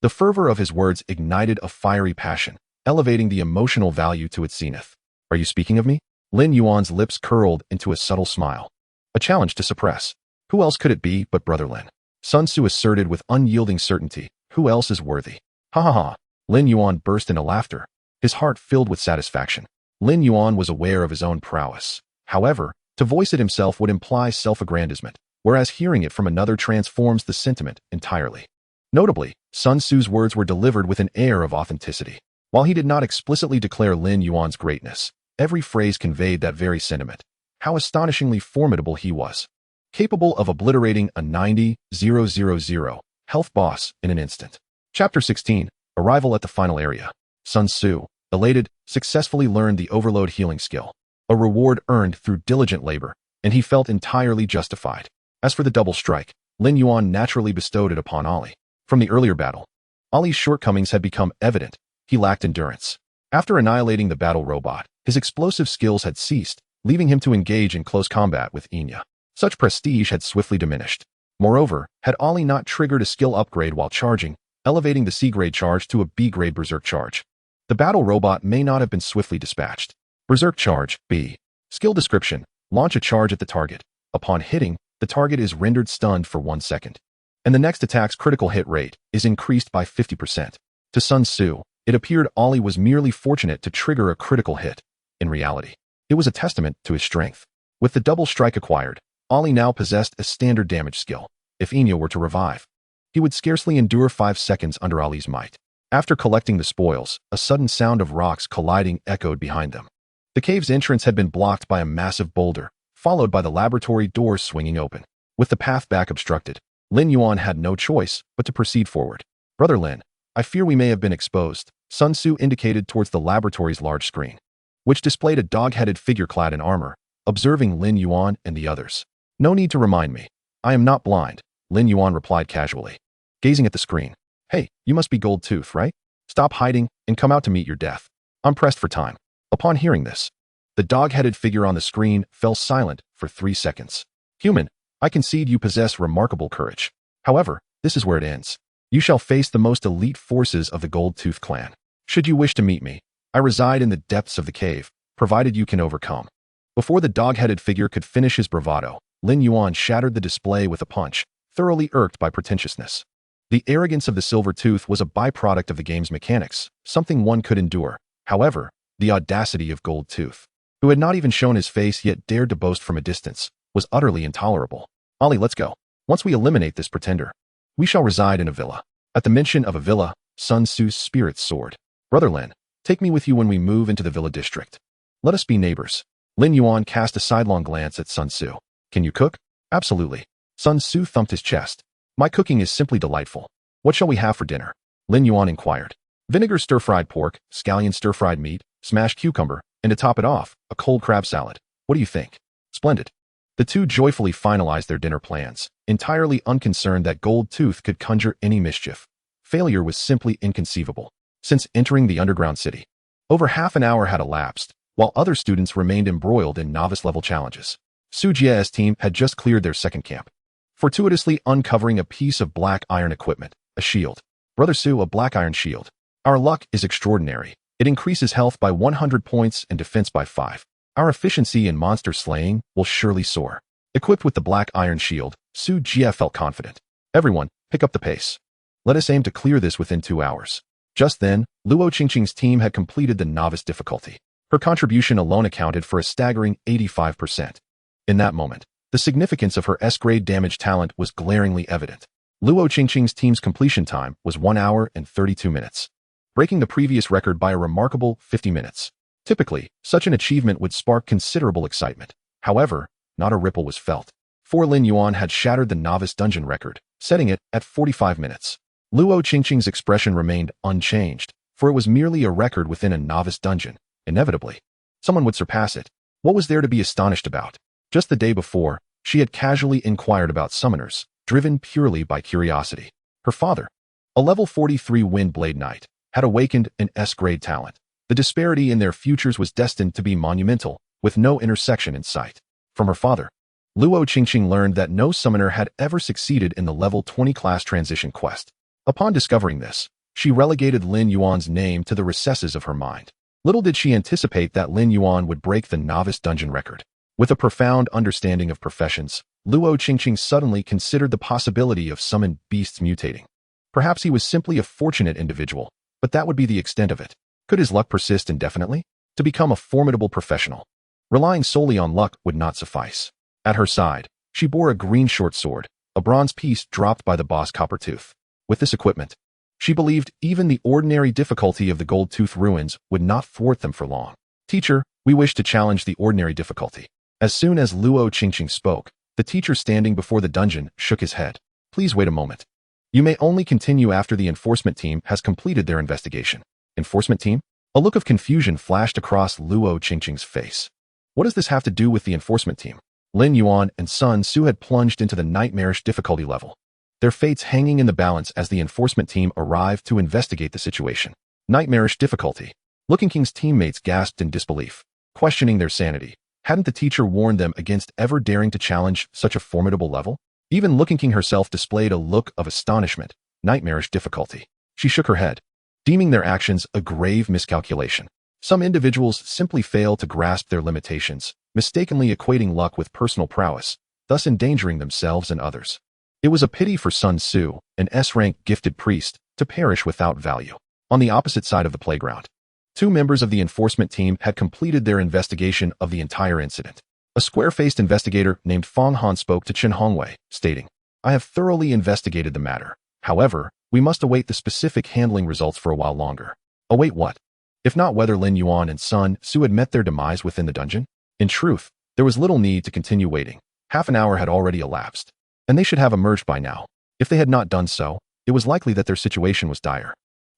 The fervor of his words ignited a fiery passion, elevating the emotional value to its zenith. Are you speaking of me? Lin Yuan's lips curled into a subtle smile. A challenge to suppress. Who else could it be but Brother Lin? Sun Tzu asserted with unyielding certainty. Who else is worthy? Ha ha ha. Lin Yuan burst into laughter, his heart filled with satisfaction. Lin Yuan was aware of his own prowess. However, to voice it himself would imply self-aggrandizement, whereas hearing it from another transforms the sentiment entirely. Notably, Sun Tzu's words were delivered with an air of authenticity. While he did not explicitly declare Lin Yuan's greatness, every phrase conveyed that very sentiment. How astonishingly formidable he was. Capable of obliterating a 90,000 health boss in an instant. Chapter 16, Arrival at the Final Area. Sun Tzu, elated, successfully learned the overload healing skill, a reward earned through diligent labor, and he felt entirely justified. As for the double strike, Lin Yuan naturally bestowed it upon Ollie. From the earlier battle, Ollie's shortcomings had become evident. He lacked endurance. After annihilating the battle robot, his explosive skills had ceased, leaving him to engage in close combat with Enya. Such prestige had swiftly diminished. Moreover, had Ollie not triggered a skill upgrade while charging, elevating the C-grade charge to a B-grade berserk charge, the battle robot may not have been swiftly dispatched. Berserk charge, B. Skill description, launch a charge at the target. Upon hitting, the target is rendered stunned for 1 second, and the next attack's critical hit rate is increased by 50%. To Sun Tzu, it appeared Ollie was merely fortunate to trigger a critical hit. In reality, it was a testament to his strength. With the double strike acquired, Ollie now possessed a standard damage skill. If Enya were to revive, he would scarcely endure 5 seconds under Ollie's might. After collecting the spoils, a sudden sound of rocks colliding echoed behind them. The cave's entrance had been blocked by a massive boulder, followed by the laboratory doors swinging open. With the path back obstructed, Lin Yuan had no choice but to proceed forward. "Brother Lin, I fear we may have been exposed," Sun Tzu indicated towards the laboratory's large screen, which displayed a dog-headed figure clad in armor, observing Lin Yuan and the others. "No need to remind me. I am not blind," Lin Yuan replied casually, gazing at the screen. "Hey, you must be Gold Tooth, right? Stop hiding and come out to meet your death. I'm pressed for time." Upon hearing this, the dog-headed figure on the screen fell silent for 3 seconds. "Human, I concede you possess remarkable courage. However, this is where it ends. You shall face the most elite forces of the Gold Tooth clan. Should you wish to meet me, I reside in the depths of the cave, provided you can overcome." Before the dog-headed figure could finish his bravado, Lin Yuan shattered the display with a punch, thoroughly irked by pretentiousness. The arrogance of the Silver Tooth was a byproduct of the game's mechanics, something one could endure. However, the audacity of Gold Tooth, who had not even shown his face yet dared to boast from a distance, was utterly intolerable. "Ollie, let's go. Once we eliminate this pretender, we shall reside in a villa." At the mention of a villa, Sun Tzu's spirits soared. "Brother Lin, take me with you when we move into the villa district. Let us be neighbors." Lin Yuan cast a sidelong glance at Sun Tzu. "Can you cook?" "Absolutely." Sun Tzu thumped his chest. "My cooking is simply delightful. What shall we have for dinner?" Lin Yuan inquired. "Vinegar stir-fried pork, scallion stir-fried meat, smashed cucumber, and to top it off, a cold crab salad. What do you think?" "Splendid." The two joyfully finalized their dinner plans, entirely unconcerned that Gold Tooth could conjure any mischief. Failure was simply inconceivable. Since entering the underground city, over half an hour had elapsed, while other students remained embroiled in novice-level challenges. Su Jie's team had just cleared their second camp, fortuitously uncovering a piece of black iron equipment, a shield. "Brother Su, a black iron shield. Our luck is extraordinary. It increases health by 100 points and defense by 5. Our efficiency in monster slaying will surely soar." Equipped with the black iron shield, Su Jie felt confident. "Everyone, pick up the pace. Let us aim to clear this within 2 hours." Just then, Luo Qingqing's team had completed the novice difficulty. Her contribution alone accounted for a staggering 85%. In that moment, the significance of her S-grade damage talent was glaringly evident. Luo Qingqing's team's completion time was 1 hour and 32 minutes, breaking the previous record by a remarkable 50 minutes. Typically, such an achievement would spark considerable excitement. However, not a ripple was felt. For Lin Yuan had shattered the novice dungeon record, setting it at 45 minutes. Luo Qingqing's expression remained unchanged, for it was merely a record within a novice dungeon. Inevitably, someone would surpass it. What was there to be astonished about? Just the day before, she had casually inquired about summoners, driven purely by curiosity. Her father, a level 43 Wind Blade Knight, had awakened an S-grade talent. The disparity in their futures was destined to be monumental, with no intersection in sight. From her father, Luo Qingqing learned that no summoner had ever succeeded in the level 20 class transition quest. Upon discovering this, she relegated Lin Yuan's name to the recesses of her mind. Little did she anticipate that Lin Yuan would break the novice dungeon record. With a profound understanding of professions, Luo Qingqing suddenly considered the possibility of summoned beasts mutating. Perhaps he was simply a fortunate individual, but that would be the extent of it. Could his luck persist indefinitely? To become a formidable professional, relying solely on luck would not suffice. At her side, she bore a green short sword, a bronze piece dropped by the boss Coppertooth. With this equipment, she believed even the ordinary difficulty of the Gold Tooth ruins would not thwart them for long. "Teacher, we wish to challenge the ordinary difficulty." As soon as Luo Qingqing spoke, the teacher standing before the dungeon shook his head. "Please wait a moment. You may only continue after the enforcement team has completed their investigation." "Enforcement team?" A look of confusion flashed across Luo Qingqing's face. What does this have to do with the enforcement team? Lin Yuan and Sun Tzu had plunged into the nightmarish difficulty level, their fates hanging in the balance as the enforcement team arrived to investigate the situation. Nightmarish difficulty. Looking King's teammates gasped in disbelief, questioning their sanity. Hadn't the teacher warned them against ever daring to challenge such a formidable level? Even Looking King herself displayed a look of astonishment. Nightmarish difficulty. She shook her head, deeming their actions a grave miscalculation. Some individuals simply fail to grasp their limitations, mistakenly equating luck with personal prowess, thus endangering themselves and others. It was a pity for Sun Tzu, an S-rank gifted priest, to perish without value. On the opposite side of the playground, two members of the enforcement team had completed their investigation of the entire incident. A square-faced investigator named Fong Han spoke to Chen Hongwei, stating, "I have thoroughly investigated the matter. However, we must await the specific handling results for a while longer." Await what? If not whether Lin Yuan and Sun Tzu had met their demise within the dungeon? In truth, there was little need to continue waiting. Half an hour had already elapsed, and they should have emerged by now. If they had not done so, it was likely that their situation was dire.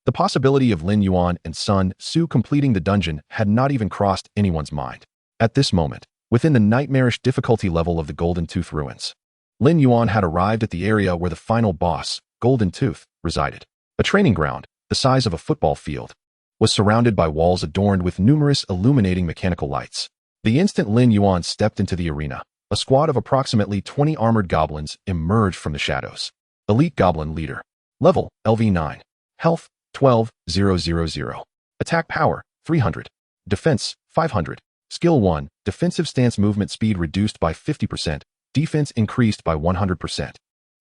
The possibility of Lin Yuan and Sun Tzu completing the dungeon had not even crossed anyone's mind. At this moment, within the nightmarish difficulty level of the Golden Tooth ruins, Lin Yuan had arrived at the area where the final boss, Golden Tooth, resided. A training ground, the size of a football field, was surrounded by walls adorned with numerous illuminating mechanical lights. The instant Lin Yuan stepped into the arena, a squad of approximately 20 armored goblins emerged from the shadows. Elite Goblin Leader. Level, LV9. Health, 12,000. Attack Power, 300. Defense, 500. Skill 1, Defensive Stance Movement Speed reduced by 50%. Defense increased by 100%.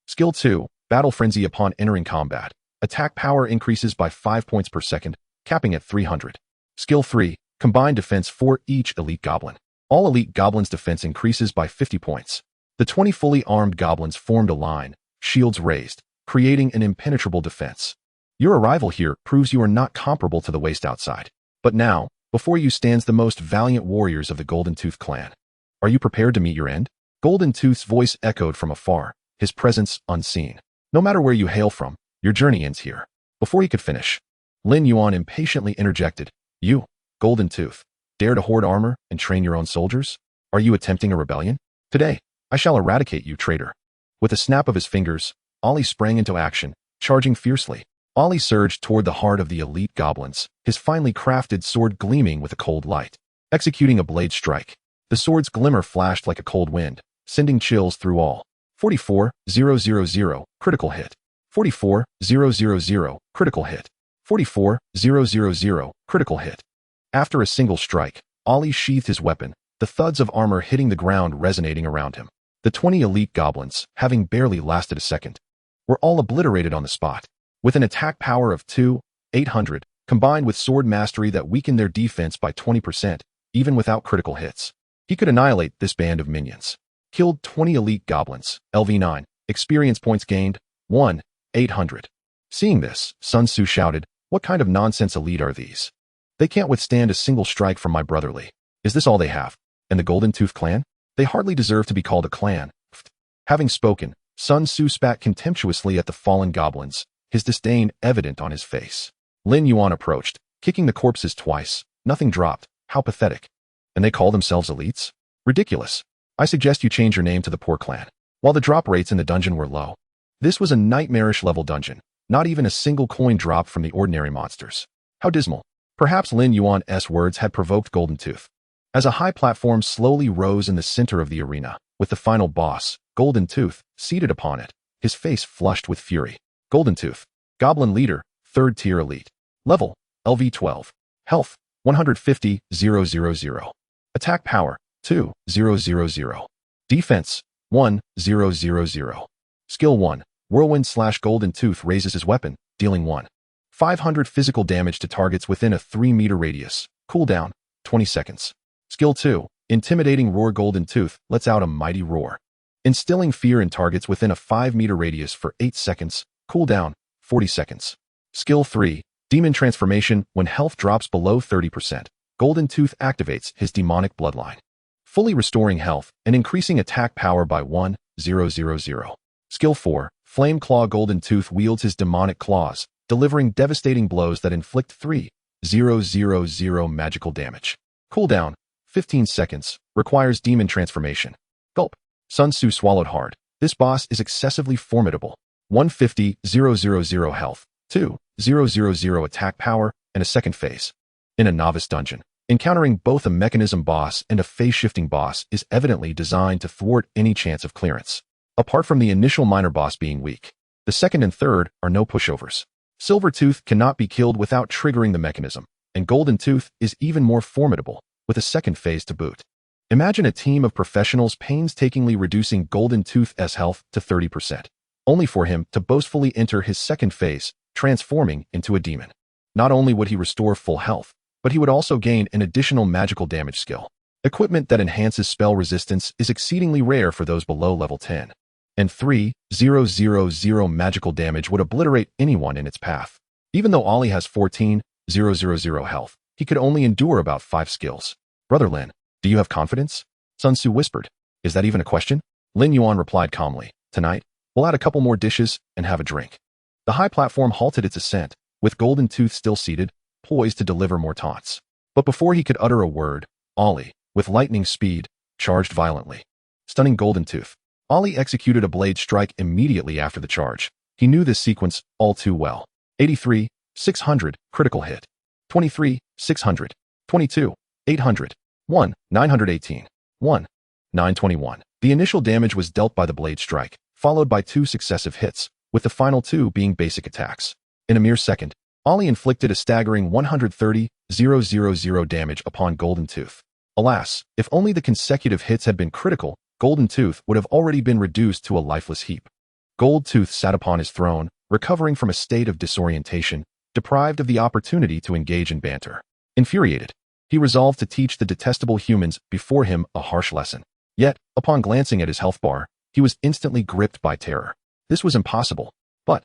Skill 2, Battle Frenzy upon entering combat. Attack Power increases by 5 points per second, capping at 300. Skill 3, Combined Defense for each Elite Goblin. All Elite Goblins' defense increases by 50 points. The 20 fully armed goblins formed a line, shields raised, creating an impenetrable defense. Your arrival here proves you are not comparable to the waste outside. But now, before you stands the most valiant warriors of the Golden Tooth clan. Are you prepared to meet your end? Golden Tooth's voice echoed from afar, his presence unseen. No matter where you hail from, your journey ends here. Before he could finish, Lin Yuan impatiently interjected, "You, Golden Tooth, dare to hoard armor and train your own soldiers? Are you attempting a rebellion? Today, I shall eradicate you, traitor." With a snap of his fingers, Ollie sprang into action, charging fiercely. Ollie surged toward the heart of the elite goblins, his finely crafted sword gleaming with a cold light. Executing a blade strike, the sword's glimmer flashed like a cold wind, sending chills through all. 44,000, critical hit. 44,000, critical hit. 44,000, critical hit. After a single strike, Ollie sheathed his weapon, the thuds of armor hitting the ground resonating around him. The 20 elite goblins, having barely lasted a second, were all obliterated on the spot. With an attack power of 2,800, combined with sword mastery that weakened their defense by 20%, even without critical hits, he could annihilate this band of minions. Killed 20 elite goblins, LV9, experience points gained, 1,800. Seeing this, Sun Tzu shouted, "What kind of nonsense elite are these? They can't withstand a single strike from my brotherly. Is this all they have? And the Golden Tooth clan? They hardly deserve to be called a clan." Having spoken, Sun Tzu spat contemptuously at the fallen goblins, his disdain evident on his face. Lin Yuan approached, kicking the corpses twice. Nothing dropped. How pathetic. And they call themselves elites? Ridiculous. I suggest you change your name to the Poor Clan. While the drop rates in the dungeon were low, this was a nightmarish level dungeon. Not even a single coin dropped from the ordinary monsters. How dismal. Perhaps Lin Yuan's words had provoked Golden Tooth. As a high platform slowly rose in the center of the arena, with the final boss, Golden Tooth, seated upon it, his face flushed with fury. Golden Tooth, Goblin Leader, 3rd Tier Elite. Level, LV12. Health, 150,000. Attack Power, 2,000. Defense, 1,000. Skill 1, Whirlwind/Golden Tooth raises his weapon, dealing 1,500 physical damage to targets within a 3-meter radius. Cooldown, 20 seconds. Skill 2, Intimidating Roar. Golden Tooth lets out a mighty roar, instilling fear in targets within a 5-meter radius for 8 seconds. Cooldown, 40 seconds. Skill 3, Demon Transformation. When health drops below 30%, Golden Tooth activates his demonic bloodline, fully restoring health and increasing attack power by 1,000. Skill 4, Flame Claw. Golden Tooth wields his demonic claws, delivering devastating blows that inflict 3,000 magical damage. Cooldown, 15 seconds, requires Demon Transformation. Gulp. Sun Tzu swallowed hard. This boss is excessively formidable. 150,000 health, 2,000 attack power, and a second phase. In a novice dungeon, encountering both a mechanism boss and a phase-shifting boss is evidently designed to thwart any chance of clearance. Apart from the initial minor boss being weak, the second and third are no pushovers. Silvertooth cannot be killed without triggering the mechanism, and Golden Tooth is even more formidable, with a second phase to boot. Imagine a team of professionals painstakingly reducing Golden Tooth's health to 30%, only for him to boastfully enter his second phase, transforming into a demon. Not only would he restore full health, but he would also gain an additional magical damage skill. Equipment that enhances spell resistance is exceedingly rare for those below level 10. And 3,000 magical damage would obliterate anyone in its path. Even though Ollie has 14,000 health, he could only endure about 5 skills. Brother Lin, do you have confidence? Sun Tzu whispered. Is that even a question? Lin Yuan replied calmly. Tonight, we'll add a couple more dishes and have a drink. The high platform halted its ascent, with Golden Tooth still seated, poised to deliver more taunts. But before he could utter a word, Ollie, with lightning speed, charged violently. Stunning Golden Tooth. Ollie executed a blade strike immediately after the charge. He knew this sequence all too well. 83,600, critical hit. 23,600. 22,800. 1,918. 1,921. The initial damage was dealt by the blade strike, followed by 2 successive hits, with the final 2 being basic attacks. In a mere second, Ollie inflicted a staggering 130,000 damage upon Golden Tooth. Alas, if only the consecutive hits had been critical, Golden Tooth would have already been reduced to a lifeless heap. Gold Tooth sat upon his throne, recovering from a state of disorientation, deprived of the opportunity to engage in banter. Infuriated, he resolved to teach the detestable humans before him a harsh lesson. Yet, upon glancing at his health bar, he was instantly gripped by terror. This was impossible. But,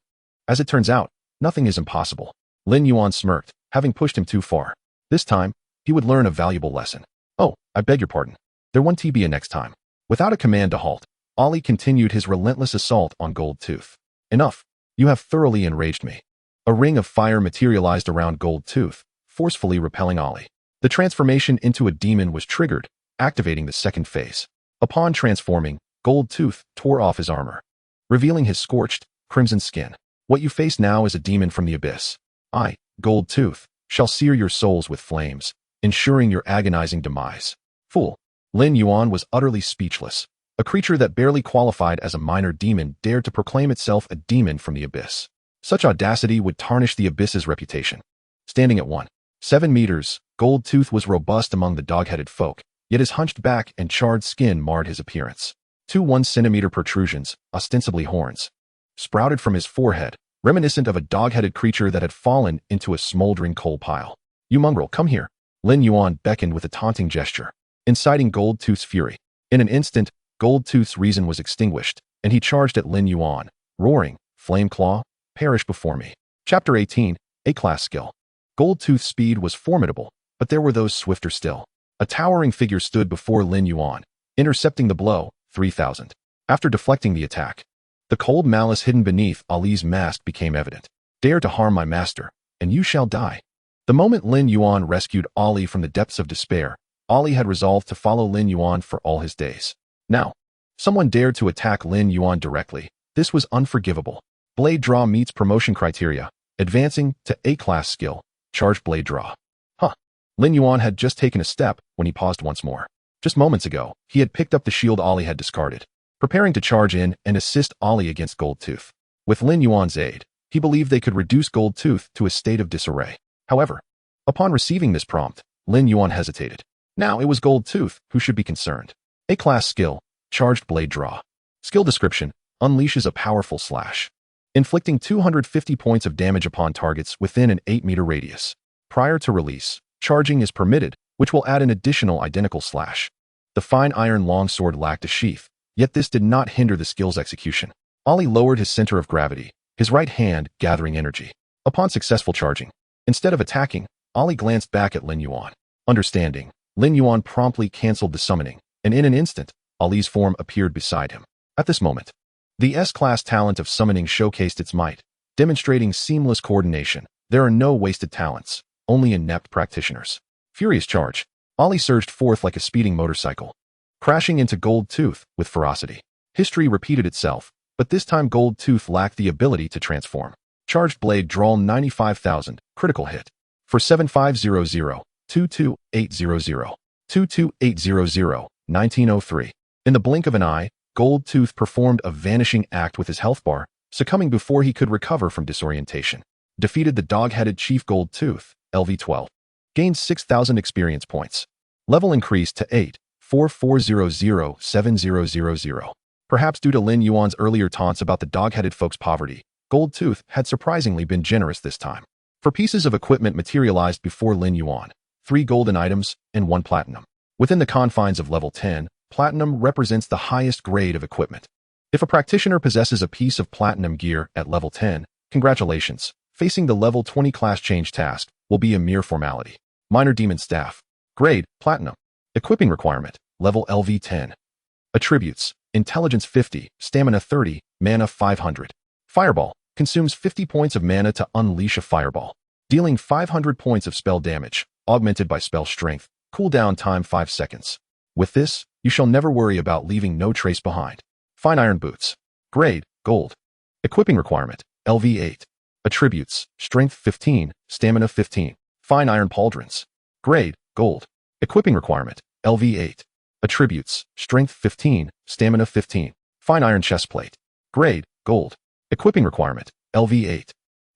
as it turns out, nothing is impossible. Lin Yuan smirked, having pushed him too far. This time, he would learn a valuable lesson. Oh, I beg your pardon. There won't be a next time. Without a command to halt, Ollie continued his relentless assault on Gold Tooth. Enough. You have thoroughly enraged me. A ring of fire materialized around Gold Tooth, forcefully repelling Ollie. The transformation into a demon was triggered, activating the second phase. Upon transforming, Gold Tooth tore off his armor, revealing his scorched, crimson skin. What you face now is a demon from the abyss. I, Gold Tooth, shall sear your souls with flames, ensuring your agonizing demise. Fool. Lin Yuan was utterly speechless. A creature that barely qualified as a minor demon dared to proclaim itself a demon from the abyss. Such audacity would tarnish the abyss's reputation. Standing at 1.7 meters, Gold Tooth was robust among the dog-headed folk, yet his hunched back and charred skin marred his appearance. 2 1-centimeter protrusions, ostensibly horns, sprouted from his forehead, reminiscent of a dog-headed creature that had fallen into a smoldering coal pile. You mongrel, come here. Lin Yuan beckoned with a taunting gesture, inciting Gold Tooth's fury. In an instant, Gold Tooth's reason was extinguished, and he charged at Lin Yuan, roaring, Flame Claw, perish before me. Chapter 18, A-Class Skill. Gold Tooth's speed was formidable, but there were those swifter still. A towering figure stood before Lin Yuan, intercepting the blow, 3,000. After deflecting the attack, the cold malice hidden beneath Ollie's mask became evident. Dare to harm my master, and you shall die. The moment Lin Yuan rescued Ollie from the depths of despair, Ollie had resolved to follow Lin Yuan for all his days. Now, someone dared to attack Lin Yuan directly. This was unforgivable. Blade Draw meets promotion criteria, advancing to A-Class Skill, Charged Blade Draw. Lin Yuan had just taken a step when he paused once more. Just moments ago, he had picked up the shield Ollie had discarded, preparing to charge in and assist Ollie against Gold Tooth. With Lin Yuan's aid, he believed they could reduce Gold Tooth to a state of disarray. However, upon receiving this prompt, Lin Yuan hesitated. Now it was Gold Tooth who should be concerned. A-Class Skill, Charged Blade Draw. Skill description, unleashes a powerful slash, inflicting 250 points of damage upon targets within an 8-meter radius. Prior to release, charging is permitted, which will add an additional identical slash. The fine iron longsword lacked a sheath, yet this did not hinder the skill's execution. Ollie lowered his center of gravity, his right hand gathering energy. Upon successful charging, instead of attacking, Ollie glanced back at Lin Yuan. Understanding, Lin Yuan promptly canceled the summoning, and in an instant, Ollie's form appeared beside him. At this moment, the S-Class talent of summoning showcased its might, demonstrating seamless coordination. There are no wasted talents, only inept practitioners. Furious charge, Ollie surged forth like a speeding motorcycle, crashing into Gold Tooth with ferocity. History repeated itself, but this time Gold Tooth lacked the ability to transform. Charged Blade Draw 95,000, critical hit. For 7500, 22800, 22800, 1903. In the blink of an eye, Gold Tooth performed a vanishing act with his health bar, succumbing before he could recover from disorientation. Defeated the dog-headed Chief Gold Tooth, LV12. Gained 6,000 experience points. Level increased to 8, 44007000. Perhaps due to Lin Yuan's earlier taunts about the dog-headed folks' poverty, Gold Tooth had surprisingly been generous this time. For pieces of equipment materialized before Lin Yuan, 3 golden items and 1 platinum. Within the confines of level 10, platinum represents the highest grade of equipment. If a practitioner possesses a piece of platinum gear at level 10, congratulations, facing the level 20 class change task will be a mere formality. Minor Demon Staff. Grade, Platinum. Equipping requirement, level LV 10. Attributes, Intelligence 50, Stamina 30, Mana 500. Fireball, consumes 50 points of mana to unleash a fireball, dealing 500 points of spell damage, augmented by spell strength, cooldown time 5 seconds. With this, you shall never worry about leaving no trace behind. Fine Iron Boots. Grade, Gold. Equipping requirement, LV 8. Attributes, Strength 15, Stamina 15. Fine Iron Pauldrons. Grade, Gold. Equipping requirement, LV 8. Attributes, Strength 15, Stamina 15. Fine Iron Chestplate. Grade, Gold. Equipping requirement, LV 8.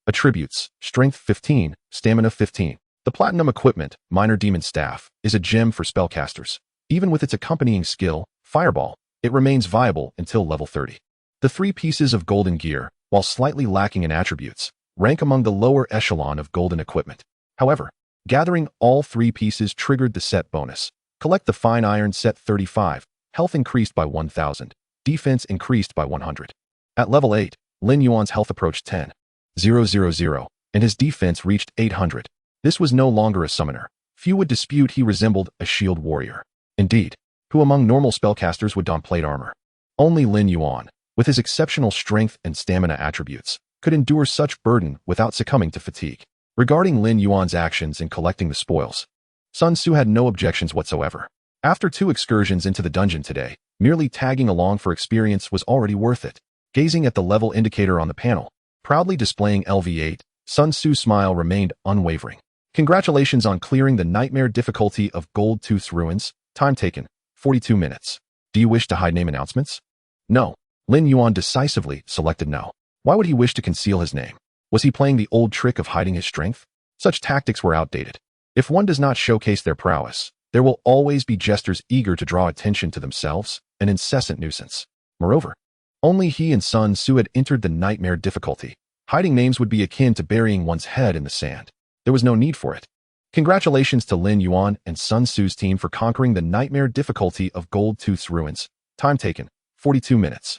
Attributes, Strength 15, Stamina 15. The Platinum Equipment, Minor Demon Staff, is a gem for spellcasters. Even with its accompanying skill, Fireball, it remains viable until level 30. The 3 pieces of golden gear, while slightly lacking in attributes, rank among the lower echelon of golden equipment. However, gathering all 3 pieces triggered the set bonus. Collect the Fine Iron Set 35, health increased by 1000, defense increased by 100. At level 8, Lin Yuan's health approached 10,000, and his defense reached 800. This was no longer a summoner. Few would dispute he resembled a shield warrior. Indeed, who among normal spellcasters would don plate armor? Only Lin Yuan, with his exceptional strength and stamina attributes, could endure such burden without succumbing to fatigue. Regarding Lin Yuan's actions in collecting the spoils, Sun Tzu had no objections whatsoever. After 2 excursions into the dungeon today, merely tagging along for experience was already worth it. Gazing at the level indicator on the panel, proudly displaying LV8, Sun Tzu's smile remained unwavering. Congratulations on clearing the nightmare difficulty of Gold Tooth's ruins. Time taken, 42 minutes. Do you wish to hide name announcements? No. Lin Yuan decisively selected no. Why would he wish to conceal his name? Was he playing the old trick of hiding his strength? Such tactics were outdated. If one does not showcase their prowess, there will always be jesters eager to draw attention to themselves, an incessant nuisance. Moreover, only he and Sun Tzu had entered the nightmare difficulty. Hiding names would be akin to burying one's head in the sand. There was no need for it. Congratulations to Lin Yuan and Sun Tzu's team for conquering the nightmare difficulty of Gold Tooth's ruins. Time taken, 42 minutes.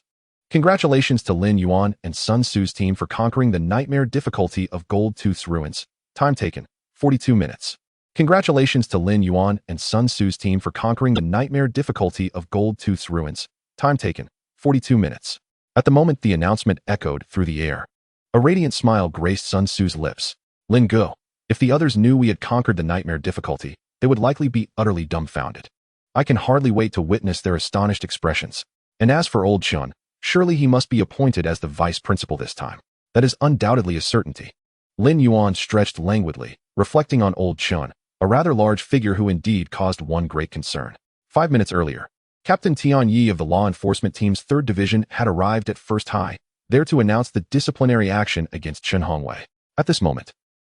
Congratulations to Lin Yuan and Sun Tzu's team for conquering the nightmare difficulty of Gold Tooth's ruins. Time taken, 42 minutes. Congratulations to Lin Yuan and Sun Tzu's team for conquering the nightmare difficulty of Gold Tooth's ruins. Time taken, 42 minutes. At the moment the announcement echoed through the air, a radiant smile graced Sun Tzu's lips. Lin Go, if the others knew we had conquered the nightmare difficulty, they would likely be utterly dumbfounded. I can hardly wait to witness their astonished expressions. And as for old Chun, surely he must be appointed as the vice principal this time. That is undoubtedly a certainty. Lin Yuan stretched languidly, reflecting on old Chun, a rather large figure who indeed caused one great concern. 5 minutes earlier, Captain Tian Yi of the law enforcement team's 3rd Division had arrived at First High, there to announce the disciplinary action against Chen Hongwei. At this moment,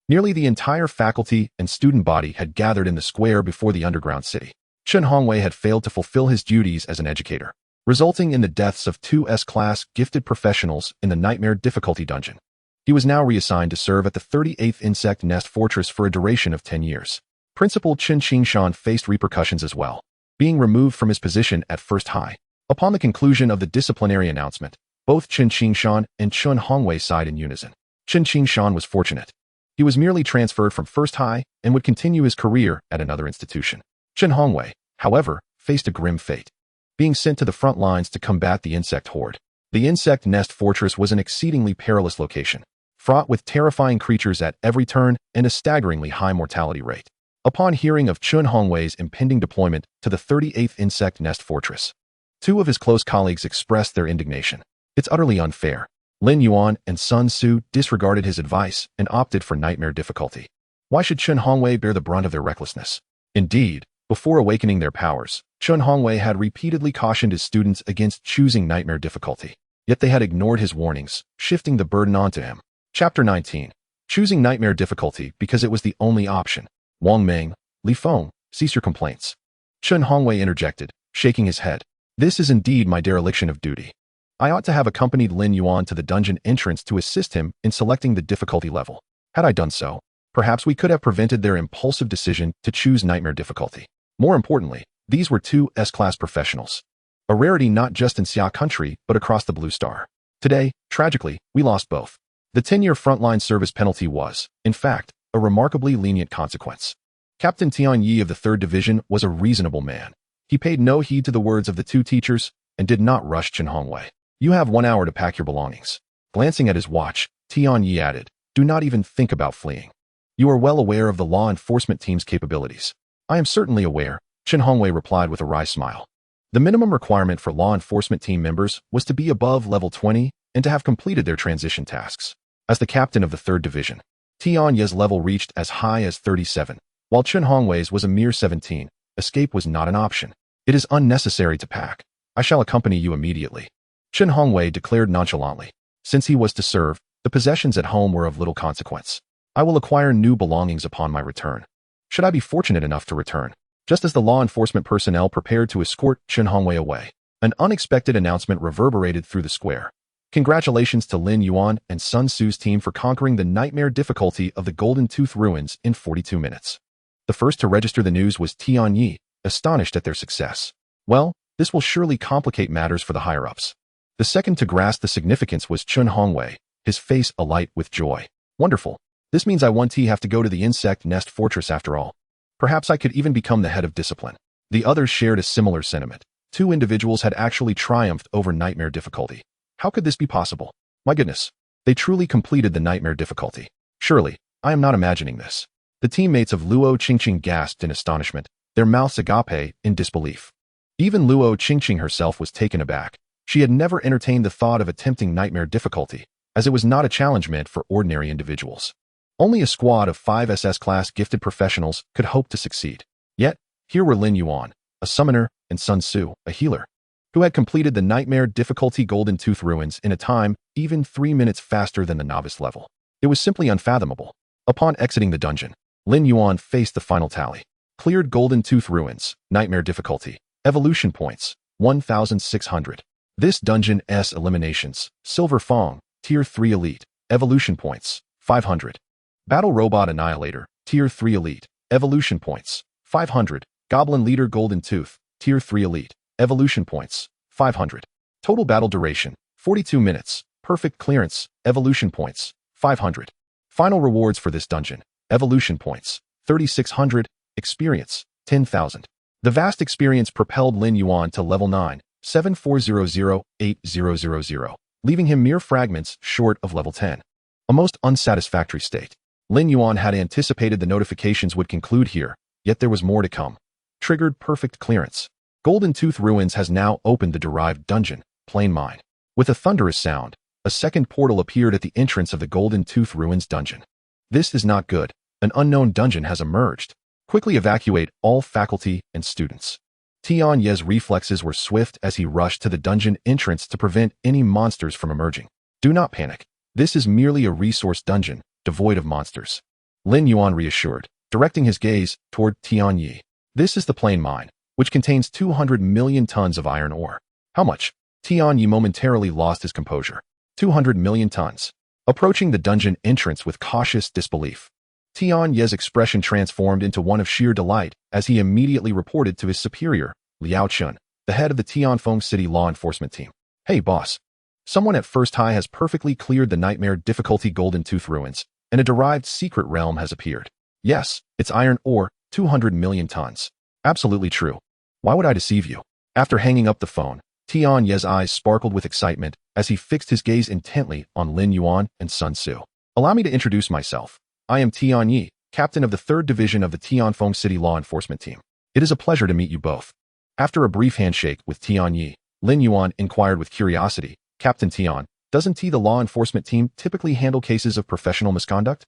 nearly the entire faculty and student body had gathered in the square before the underground city. Chen Hongwei had failed to fulfill his duties as an educator, resulting in the deaths of 2 S-class gifted professionals in the Nightmare Difficulty Dungeon. He was now reassigned to serve at the 38th Insect Nest Fortress for a duration of 10 years. Principal Chen Qingshan faced repercussions as well, being removed from his position at First High. Upon the conclusion of the disciplinary announcement, both Chen Qingshan and Chen Hongwei sighed in unison. Chen Qingshan was fortunate. He was merely transferred from First High and would continue his career at another institution. Chen Hongwei, however, faced a grim fate, being sent to the front lines to combat the insect horde. The Insect Nest Fortress was an exceedingly perilous location, fraught with terrifying creatures at every turn and a staggeringly high mortality rate. Upon hearing of Chen Hongwei's impending deployment to the 38th Insect Nest Fortress, 2 of his close colleagues expressed their indignation. It's utterly unfair. Lin Yuan and Sun Tzu disregarded his advice and opted for nightmare difficulty. Why should Chen Hongwei bear the brunt of their recklessness? Indeed, before awakening their powers, Chen Hongwei had repeatedly cautioned his students against choosing nightmare difficulty. Yet they had ignored his warnings, shifting the burden onto him. Chapter 19. Choosing nightmare difficulty because it was the only option. Wang Meng, Li Feng, cease your complaints. Chen Hongwei interjected, shaking his head. This is indeed my dereliction of duty. I ought to have accompanied Lin Yuan to the dungeon entrance to assist him in selecting the difficulty level. Had I done so, perhaps we could have prevented their impulsive decision to choose nightmare difficulty. More importantly, these were two S-class professionals. A rarity not just in Xia country, but across the Blue Star. Today, tragically, we lost both. The 10-year frontline service penalty was, in fact, a remarkably lenient consequence. Captain Tian Yi of the 3rd Division was a reasonable man. He paid no heed to the words of the two teachers and did not rush Chen Hongwei. You have 1 hour to pack your belongings. Glancing at his watch, Tian Yi added, do not even think about fleeing. You are well aware of the law enforcement team's capabilities. I am certainly aware, Chen Hongwei replied with a wry smile. The minimum requirement for law enforcement team members was to be above level 20 and to have completed their transition tasks. As the captain of the 3rd Division, Tian Yi's level reached as high as 37, while Chen Hongwei's was a mere 17. Escape was not an option. It is unnecessary to pack. I shall accompany you immediately. Chen Hongwei declared nonchalantly. Since he was to serve, the possessions at home were of little consequence. I will acquire new belongings upon my return. Should I be fortunate enough to return? Just as the law enforcement personnel prepared to escort Chen Hongwei away, an unexpected announcement reverberated through the square. Congratulations to Lin Yuan and Sun Tzu's team for conquering the nightmare difficulty of the Golden Tooth Ruins in 42 minutes. The first to register the news was Tian Yi, astonished at their success. Well, this will surely complicate matters for the higher-ups. The second to grasp the significance was Chen Hongwei, his face alight with joy. Wonderful. This means I won't have to go to the insect nest fortress after all. Perhaps I could even become the head of discipline. The others shared a similar sentiment. 2 individuals had actually triumphed over nightmare difficulty. How could this be possible? My goodness. They truly completed the nightmare difficulty. Surely, I am not imagining this. The teammates of Luo Qingqing gasped in astonishment, their mouths agape in disbelief. Even Luo Qingqing herself was taken aback. She had never entertained the thought of attempting nightmare difficulty, as it was not a challenge meant for ordinary individuals. Only a squad of 5 SS-class gifted professionals could hope to succeed. Yet, here were Lin Yuan, a summoner, and Sun Tzu, a healer, who had completed the nightmare difficulty Golden Tooth Ruins in a time even 3 minutes faster than the novice level. It was simply unfathomable. Upon exiting the dungeon, Lin Yuan faced the final tally. Cleared Golden Tooth Ruins, nightmare difficulty, evolution points, 1,600. This dungeon's eliminations, Silver Fong, Tier 3 Elite, evolution points, 500. Battle Robot Annihilator, Tier 3 Elite, evolution points, 500. Goblin Leader Golden Tooth, Tier 3 Elite, evolution points, 500. Total battle duration, 42 minutes. Perfect clearance, evolution points, 500. Final rewards for this dungeon, evolution points, 3,600. Experience, 10,000. The vast experience propelled Lin Yuan to level 9, 74008000, leaving him mere fragments short of level 10. A most unsatisfactory state. Lin Yuan had anticipated the notifications would conclude here, yet there was more to come. Triggered perfect clearance. Golden Tooth Ruins has now opened the derived dungeon, Plain Mine. With a thunderous sound, a second portal appeared at the entrance of the Golden Tooth Ruins dungeon. This is not good. An unknown dungeon has emerged. Quickly evacuate all faculty and students. Tian Yi's reflexes were swift as he rushed to the dungeon entrance to prevent any monsters from emerging. Do not panic. This is merely a resource dungeon, devoid of monsters. Lin Yuan reassured, directing his gaze toward Tian Yi. This is the Plain Mine, which contains 200 million tons of iron ore. How much? Tian Yi momentarily lost his composure. 200 million tons. Approaching the dungeon entrance with cautious disbelief. Tian Yi's expression transformed into one of sheer delight as he immediately reported to his superior, Liao Chun, the head of the Tianfeng City law enforcement team. Hey boss. Someone at First High has perfectly cleared the nightmare difficulty Golden Tooth Ruins, and a derived secret realm has appeared. Yes, it's iron ore, 200 million tons. Absolutely true. Why would I deceive you? After hanging up the phone, Tian Yi's eyes sparkled with excitement as he fixed his gaze intently on Lin Yuan and Sun Tzu. Allow me to introduce myself. I am Tian Yi, captain of the 3rd Division of the Tianfeng City Law Enforcement Team. It is a pleasure to meet you both. After a brief handshake with Tian Yi, Lin Yuan inquired with curiosity, Captain Tian, doesn't the law enforcement team typically handle cases of professional misconduct?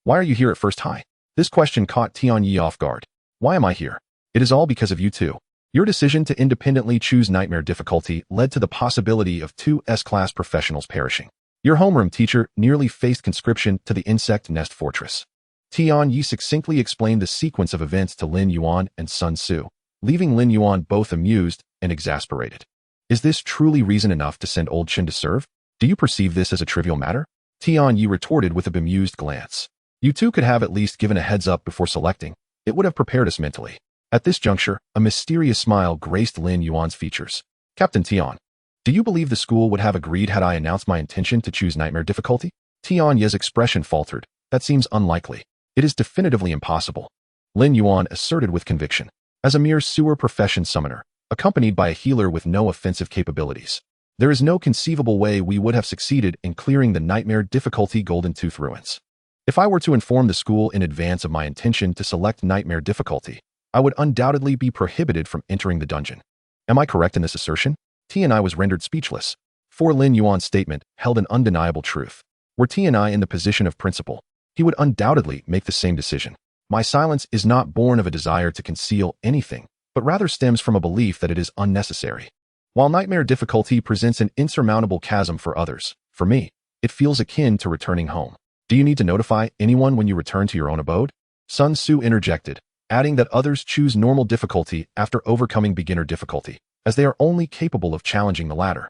Why are you here at First High? This question caught Tian Yi off guard. Why am I here? It is all because of you two. Your decision to independently choose nightmare difficulty led to the possibility of 2 S-class professionals perishing. Your homeroom teacher nearly faced conscription to the insect nest fortress. Tian Yi succinctly explained the sequence of events to Lin Yuan and Sun Tzu. leaving Lin Yuan both amused and exasperated. Is this truly reason enough to send old Chen to serve? Do you perceive this as a trivial matter? Tian Yi retorted with a bemused glance. You two could have at least given a heads up before selecting. It would have prepared us mentally. At this juncture, a mysterious smile graced Lin Yuan's features. Captain Tian, do you believe the school would have agreed had I announced my intention to choose nightmare difficulty? Tian Yi's expression faltered. That seems unlikely. It is definitively impossible. Lin Yuan asserted with conviction. As a mere sewer profession summoner, accompanied by a healer with no offensive capabilities, there is no conceivable way we would have succeeded in clearing the nightmare difficulty Golden Tooth ruins. If I were to inform the school in advance of my intention to select nightmare difficulty, I would undoubtedly be prohibited from entering the dungeon. Am I correct in this assertion? Tian Yi was rendered speechless, for Lin Yuan's statement held an undeniable truth. Were Tian Yi in the position of principal, he would undoubtedly make the same decision. My silence is not born of a desire to conceal anything, but rather stems from a belief that it is unnecessary. While nightmare difficulty presents an insurmountable chasm for others, for me, it feels akin to returning home. Do you need to notify anyone when you return to your own abode? Sun Tzu interjected, adding that others choose normal difficulty after overcoming beginner difficulty, as they are only capable of challenging the latter.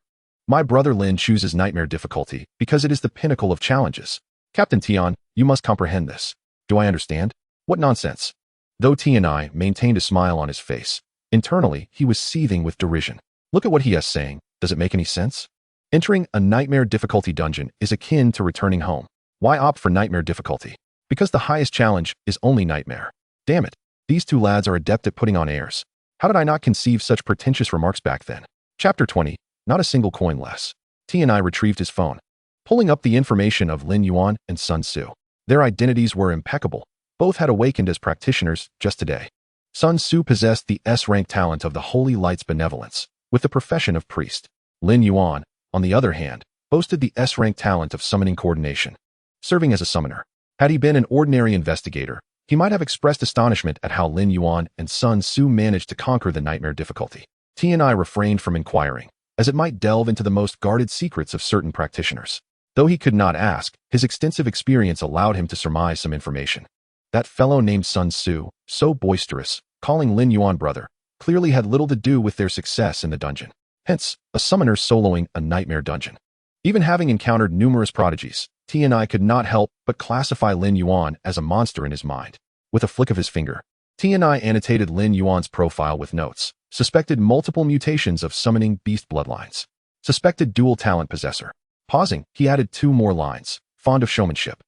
My brother Lin chooses nightmare difficulty because it is the pinnacle of challenges. Captain Tian, you must comprehend this. Do I understand? What nonsense. Though Tian Yi maintained a smile on his face, internally he was seething with derision. Look at what he is saying. Does it make any sense? Entering a nightmare difficulty dungeon is akin to returning home. Why opt for nightmare difficulty? Because the highest challenge is only nightmare. Damn it. These two lads are adept at putting on airs. How did I not conceive such pretentious remarks back then? Chapter 20. Not a single coin less. Tian Yi retrieved his phone, pulling up the information of Lin Yuan and Sun Tzu. Their identities were impeccable. Both had awakened as practitioners just today. Sun Tzu possessed the S-rank talent of the Holy Light's benevolence, with the profession of priest. Lin Yuan, on the other hand, boasted the S-rank talent of summoning coordination, serving as a summoner. Had he been an ordinary investigator, he might have expressed astonishment at how Lin Yuan and Sun Tzu managed to conquer the nightmare difficulty. Tian Yi refrained from inquiring, as it might delve into the most guarded secrets of certain practitioners. Though he could not ask, his extensive experience allowed him to surmise some information. That fellow named Sun Tzu, so boisterous, calling Lin Yuan brother, clearly had little to do with their success in the dungeon. Hence, a summoner soloing a nightmare dungeon. Even having encountered numerous prodigies, Tian Yi could not help but classify Lin Yuan as a monster in his mind. With a flick of his finger, Tian Yi annotated Lin Yuan's profile with notes. Suspected multiple mutations of summoning beast bloodlines. Suspected dual talent possessor. Pausing, he added 2 more lines. Fond of showmanship.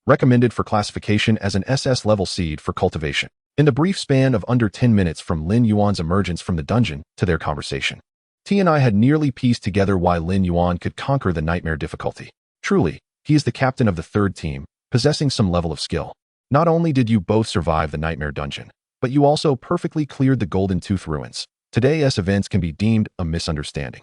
Recommended for classification as an SS-level seed for cultivation. In the brief span of under 10 minutes from Lin Yuan's emergence from the dungeon to their conversation, Tian Yi had nearly pieced together why Lin Yuan could conquer the nightmare difficulty. Truly, he is the captain of the third team, possessing some level of skill. Not only did you both survive the nightmare dungeon, but you also perfectly cleared the Golden Tooth ruins. Today's events can be deemed a misunderstanding.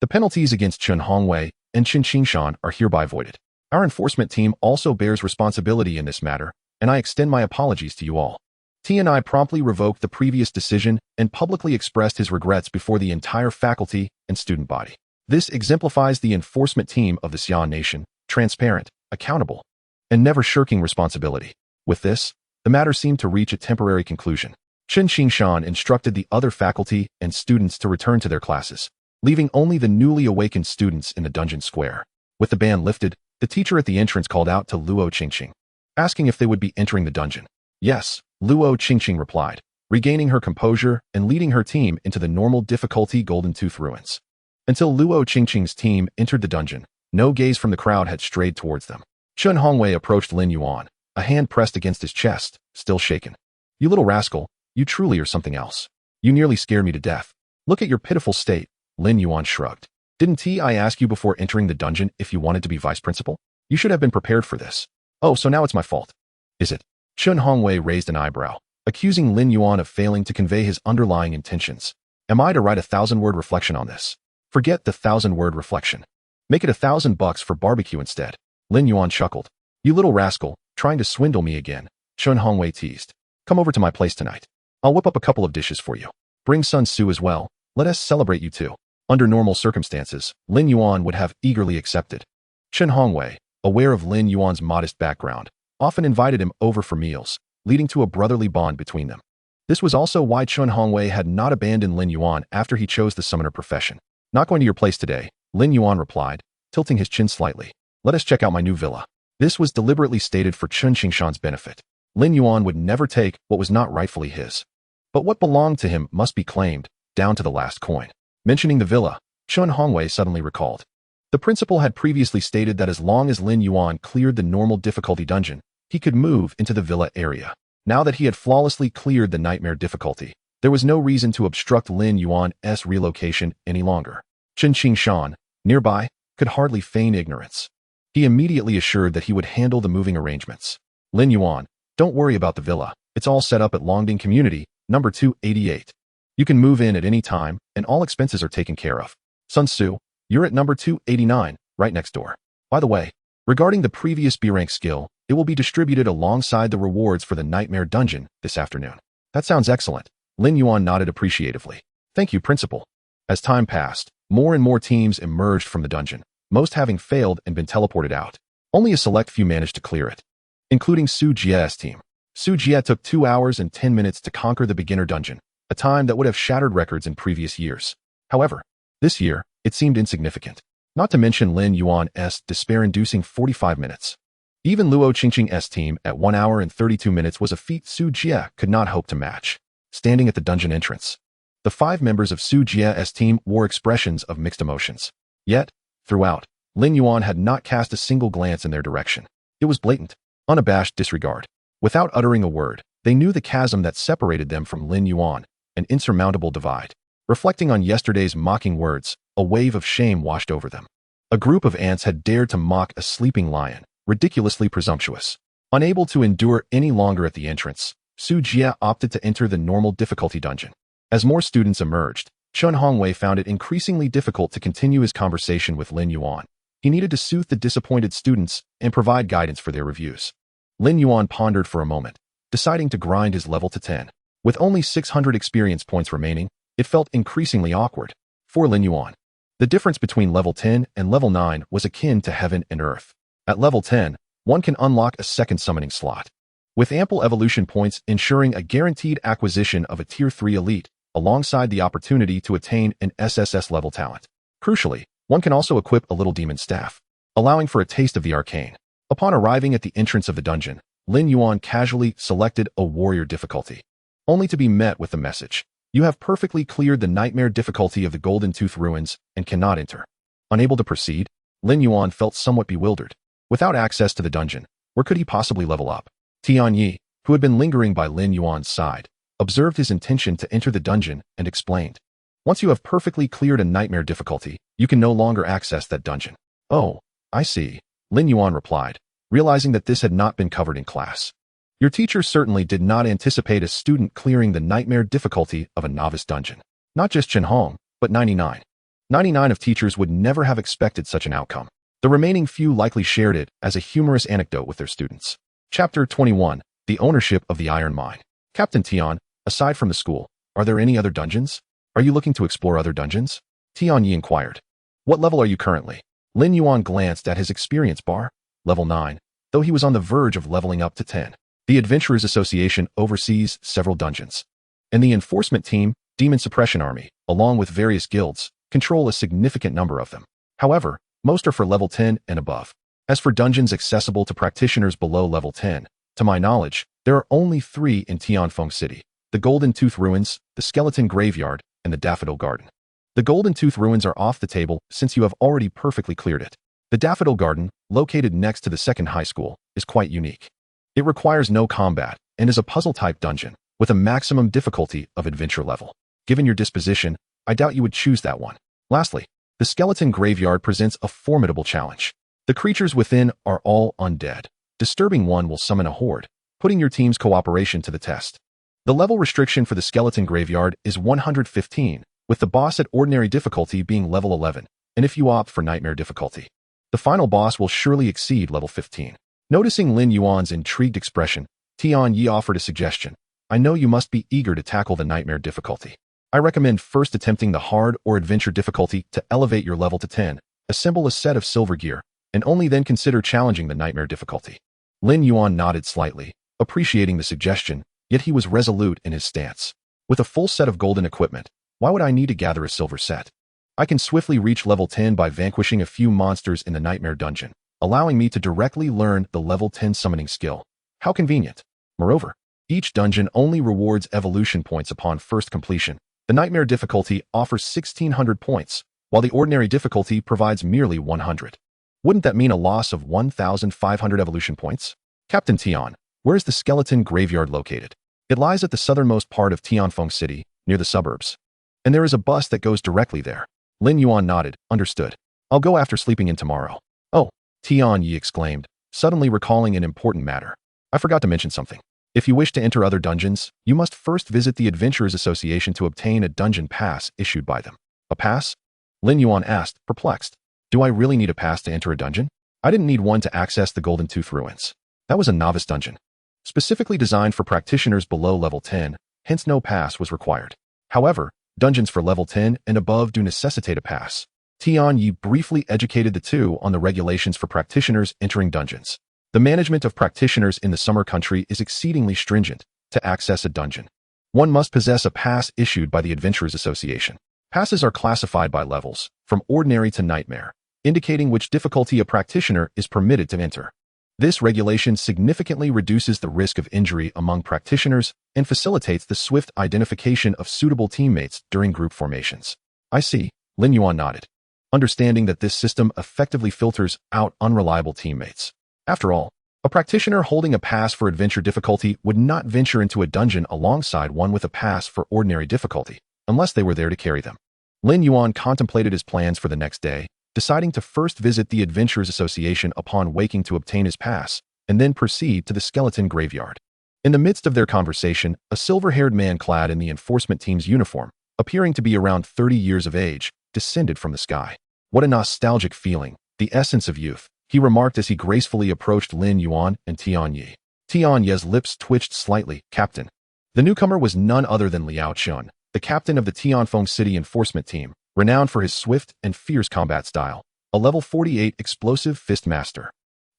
The penalties against Chen Hongwei and Qin Qingshan are hereby voided. Our enforcement team also bears responsibility in this matter, and I extend my apologies to you all. Tian Yi promptly revoked the previous decision and publicly expressed his regrets before the entire faculty and student body. This exemplifies the enforcement team of the Xian Nation, transparent, accountable, and never shirking responsibility. With this, the matter seemed to reach a temporary conclusion. Qin Qingshan instructed the other faculty and students to return to their classes, leaving only the newly awakened students in the dungeon square. With the ban lifted, the teacher at the entrance called out to Luo Qingqing, asking if they would be entering the dungeon. Yes, Luo Qingqing replied, regaining her composure and leading her team into the normal difficulty Golden Tooth ruins. Until Luo Qingqing's team entered the dungeon, no gaze from the crowd had strayed towards them. Chen Hongwei approached Lin Yuan, a hand pressed against his chest, still shaken. You little rascal, you truly are something else. You nearly scared me to death. Look at your pitiful state. Lin Yuan shrugged. Didn't I ask you before entering the dungeon if you wanted to be vice principal? You should have been prepared for this. Oh, so now it's my fault. Is it? Chen Hongwei raised an eyebrow, accusing Lin Yuan of failing to convey his underlying intentions. Am I to write a 1,000-word reflection on this? Forget the 1,000-word reflection. Make it $1,000 for barbecue instead. Lin Yuan chuckled. You little rascal, trying to swindle me again. Chen Hongwei teased. Come over to my place tonight. I'll whip up a couple of dishes for you. Bring Sun Tzu as well. Let us celebrate you too. Under normal circumstances, Lin Yuan would have eagerly accepted. Chen Hongwei, aware of Lin Yuan's modest background, often invited him over for meals, leading to a brotherly bond between them. This was also why Chun Hongwei had not abandoned Lin Yuan after he chose the summoner profession. Not going to your place today, Lin Yuan replied, tilting his chin slightly. Let us check out my new villa. This was deliberately stated for Chun Qingshan's benefit. Lin Yuan would never take what was not rightfully his. But what belonged to him must be claimed, down to the last coin. Mentioning the villa, Chun Hongwei suddenly recalled. The principal had previously stated that as long as Lin Yuan cleared the normal difficulty dungeon, he could move into the villa area. Now that he had flawlessly cleared the nightmare difficulty, there was no reason to obstruct Lin Yuan's relocation any longer. Chun Qingshan, nearby, could hardly feign ignorance. He immediately assured that he would handle the moving arrangements. Lin Yuan, don't worry about the villa. It's all set up at Longding Community, number 288. You can move in at any time, and all expenses are taken care of. Sun Tzu, you're at number 289, right next door. By the way, regarding the previous B-rank skill, it will be distributed alongside the rewards for the Nightmare Dungeon this afternoon. That sounds excellent. Lin Yuan nodded appreciatively. Thank you, Principal. As time passed, more and more teams emerged from the dungeon, most having failed and been teleported out. Only a select few managed to clear it, including Su Jie's team. Su Jie took 2 hours and 10 minutes to conquer the beginner dungeon, a time that would have shattered records in previous years. However, this year, it seemed insignificant. Not to mention Lin Yuan's despair-inducing 45 minutes. Even Luo Qingqing's team at 1 hour and 32 minutes was a feat Su Jie could not hope to match. Standing at the dungeon entrance, the 5 members of Su Jie's team wore expressions of mixed emotions. Yet, throughout, Lin Yuan had not cast a single glance in their direction. It was blatant, unabashed disregard. Without uttering a word, they knew the chasm that separated them from Lin Yuan, an insurmountable divide. Reflecting on yesterday's mocking words, a wave of shame washed over them. A group of ants had dared to mock a sleeping lion, ridiculously presumptuous. Unable to endure any longer at the entrance, Su Jie opted to enter the normal difficulty dungeon. As more students emerged, Chun Hongwei found it increasingly difficult to continue his conversation with Lin Yuan. He needed to soothe the disappointed students and provide guidance for their reviews. Lin Yuan pondered for a moment, deciding to grind his level to 10. With only 600 experience points remaining, it felt increasingly awkward. For Lin Yuan, the difference between level 10 and level 9 was akin to heaven and earth. At level 10, one can unlock a second summoning slot, with ample evolution points ensuring a guaranteed acquisition of a Tier 3 elite, alongside the opportunity to attain an SSS level talent. Crucially, one can also equip a little demon staff, allowing for a taste of the arcane. Upon arriving at the entrance of the dungeon, Lin Yuan casually selected a warrior difficulty, only to be met with the message: you have perfectly cleared the nightmare difficulty of the Golden Tooth Ruins and cannot enter. Unable to proceed, Lin Yuan felt somewhat bewildered. Without access to the dungeon, where could he possibly level up? Tianyi, who had been lingering by Lin Yuan's side, observed his intention to enter the dungeon and explained. Once you have perfectly cleared a nightmare difficulty, you can no longer access that dungeon. Oh, I see, Lin Yuan replied, realizing that this had not been covered in class. Your teacher certainly did not anticipate a student clearing the nightmare difficulty of a novice dungeon. Not just Chen Hong, but 99. 99 of teachers would never have expected such an outcome. The remaining few likely shared it as a humorous anecdote with their students. Chapter 21, The Ownership of the Iron Mine. Captain Tian, aside from the school, are there any other dungeons? Are you looking to explore other dungeons? Tianyi inquired. What level are you currently? Lin Yuan glanced at his experience bar. Level 9, though he was on the verge of leveling up to 10. The Adventurers Association oversees several dungeons, and the enforcement team, Demon Suppression Army, along with various guilds, control a significant number of them. However, most are for level 10 and above. As for dungeons accessible to practitioners below level 10, to my knowledge, there are only 3 in Tianfeng City: the Golden Tooth Ruins, the Skeleton Graveyard, and the Daffodil Garden. The Golden Tooth Ruins are off the table since you have already perfectly cleared it. The Daffodil Garden, located next to the second high school, is quite unique. It requires no combat and is a puzzle-type dungeon with a maximum difficulty of adventure level. Given your disposition, I doubt you would choose that one. Lastly, the Skeleton Graveyard presents a formidable challenge. The creatures within are all undead. Disturbing one will summon a horde, putting your team's cooperation to the test. The level restriction for the Skeleton Graveyard is 115, with the boss at ordinary difficulty being level 11, and if you opt for nightmare difficulty, the final boss will surely exceed level 15. Noticing Lin Yuan's intrigued expression, Tianyi offered a suggestion. I know you must be eager to tackle the nightmare difficulty. I recommend first attempting the hard or adventure difficulty to elevate your level to 10, assemble a set of silver gear, and only then consider challenging the nightmare difficulty. Lin Yuan nodded slightly, appreciating the suggestion, yet he was resolute in his stance. With a full set of golden equipment, why would I need to gather a silver set? I can swiftly reach level 10 by vanquishing a few monsters in the Nightmare Dungeon, allowing me to directly learn the level 10 summoning skill. How convenient. Moreover, each dungeon only rewards evolution points upon first completion. The Nightmare difficulty offers 1,600 points, while the ordinary difficulty provides merely 100. Wouldn't that mean a loss of 1,500 evolution points? Captain Tian, where is the skeleton graveyard located? It lies at the southernmost part of Tianfeng City, near the suburbs. And there is a bus that goes directly there. Lin Yuan nodded, understood. I'll go after sleeping in tomorrow. Oh, Tian Yi exclaimed, suddenly recalling an important matter. I forgot to mention something. If you wish to enter other dungeons, you must first visit the Adventurers Association to obtain a dungeon pass issued by them. A pass? Lin Yuan asked, perplexed. Do I really need a pass to enter a dungeon? I didn't need one to access the Golden Tooth Ruins. That was a novice dungeon, specifically designed for practitioners below level 10, hence no pass was required. However, dungeons for level 10 and above do necessitate a pass. Tian Yi briefly educated the two on the regulations for practitioners entering dungeons. The management of practitioners in the Summer Country is exceedingly stringent. To access a dungeon, one must possess a pass issued by the Adventurers Association. Passes are classified by levels, from ordinary to nightmare, indicating which difficulty a practitioner is permitted to enter. This regulation significantly reduces the risk of injury among practitioners and facilitates the swift identification of suitable teammates during group formations. I see, Lin Yuan nodded, understanding that this system effectively filters out unreliable teammates. After all, a practitioner holding a pass for adventure difficulty would not venture into a dungeon alongside one with a pass for ordinary difficulty, unless they were there to carry them. Lin Yuan contemplated his plans for the next day, deciding to first visit the Adventurers Association upon waking to obtain his pass, and then proceed to the skeleton graveyard. In the midst of their conversation, a silver-haired man clad in the enforcement team's uniform, appearing to be around 30 years of age, descended from the sky. What a nostalgic feeling, the essence of youth, he remarked as he gracefully approached Lin Yuan and Tian Yi. Tian Yi's lips twitched slightly. Captain. The newcomer was none other than Liao Chun, the captain of the Tianfeng City enforcement team, renowned for his swift and fierce combat style, a level 48 explosive fist master.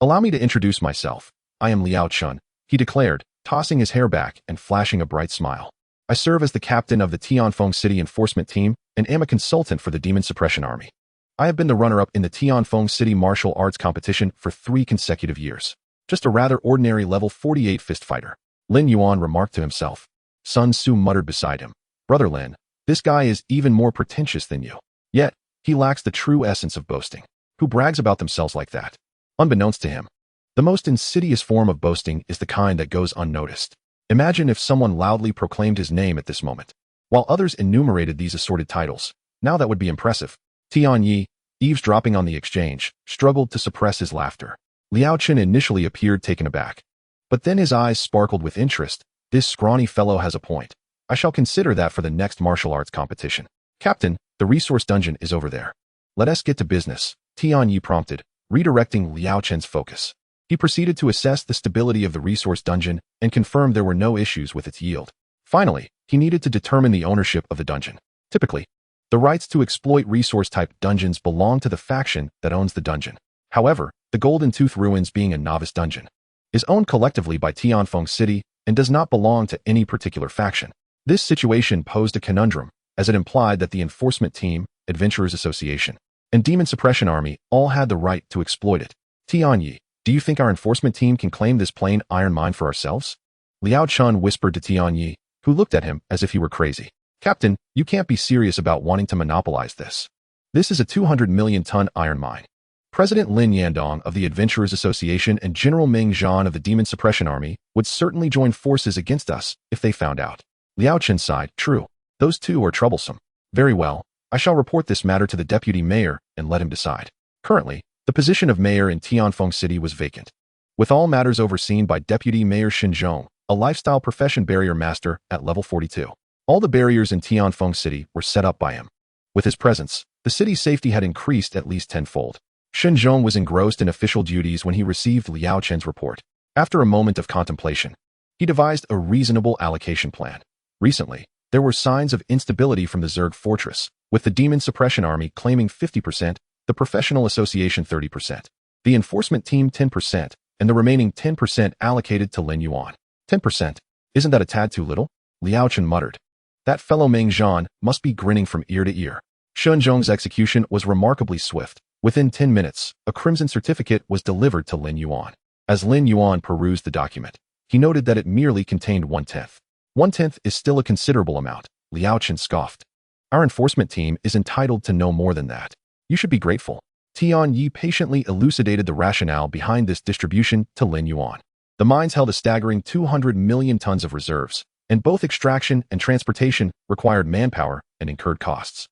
Allow me to introduce myself. I am Liao Chun, he declared, tossing his hair back and flashing a bright smile. I serve as the captain of the Tianfeng City enforcement team and am a consultant for the Demon Suppression Army. I have been the runner-up in the Tianfeng City martial arts competition for 3 consecutive years. Just a rather ordinary level 48 fist fighter, Lin Yuan remarked to himself. Sun Tzu muttered beside him. Brother Lin, this guy is even more pretentious than you. Yet, he lacks the true essence of boasting. Who brags about themselves like that? Unbeknownst to him, the most insidious form of boasting is the kind that goes unnoticed. Imagine if someone loudly proclaimed his name at this moment, while others enumerated these assorted titles. Now that would be impressive. Tian Yi, eavesdropping on the exchange, struggled to suppress his laughter. Liao Chen initially appeared taken aback, but then his eyes sparkled with interest. This scrawny fellow has a point. I shall consider that for the next martial arts competition. Captain, the resource dungeon is over there. Let us get to business, Tian Yi prompted, redirecting Liao Chen's focus. He proceeded to assess the stability of the resource dungeon and confirmed there were no issues with its yield. Finally, he needed to determine the ownership of the dungeon. Typically, the rights to exploit resource-type dungeons belong to the faction that owns the dungeon. However, the Golden Tooth Ruins, being a novice dungeon, is owned collectively by Tianfeng City and does not belong to any particular faction. This situation posed a conundrum, as it implied that the enforcement team, Adventurers Association, and Demon Suppression Army all had the right to exploit it. Tian Yi, do you think our enforcement team can claim this plain iron mine for ourselves? Liao Chun whispered to Tian Yi, who looked at him as if he were crazy. Captain, you can't be serious about wanting to monopolize this. This is a 200 million ton iron mine. President Lin Yandong of the Adventurers Association and General Meng Zhan of the Demon Suppression Army would certainly join forces against us if they found out. Liao Chen sighed. True. Those two are troublesome. Very well. I shall report this matter to the deputy mayor and let him decide. Currently, the position of mayor in Tianfeng City was vacant, with all matters overseen by Deputy Mayor Xinzhong, a lifestyle profession barrier master at level 42. All the barriers in Tianfeng City were set up by him. With his presence, the city's safety had increased at least tenfold. Xinzhong was engrossed in official duties when he received Liao Chen's report. After a moment of contemplation, he devised a reasonable allocation plan. Recently, there were signs of instability from the Zerg Fortress, with the Demon Suppression Army claiming 50%, the Professional Association 30%, the Enforcement Team 10%, and the remaining 10% allocated to Lin Yuan. 10%. Isn't that a tad too little? Liao Chen muttered. That fellow Meng Zhan must be grinning from ear to ear. Shun Zhong's execution was remarkably swift. Within 10 minutes, a crimson certificate was delivered to Lin Yuan. As Lin Yuan perused the document, he noted that it merely contained 1/10. 1/10 is still a considerable amount, Liao Chen scoffed. Our enforcement team is entitled to no more than that. You should be grateful. Tian Yi patiently elucidated the rationale behind this distribution to Lin Yuan. The mines held a staggering 200 million tons of reserves, and both extraction and transportation required manpower and incurred costs.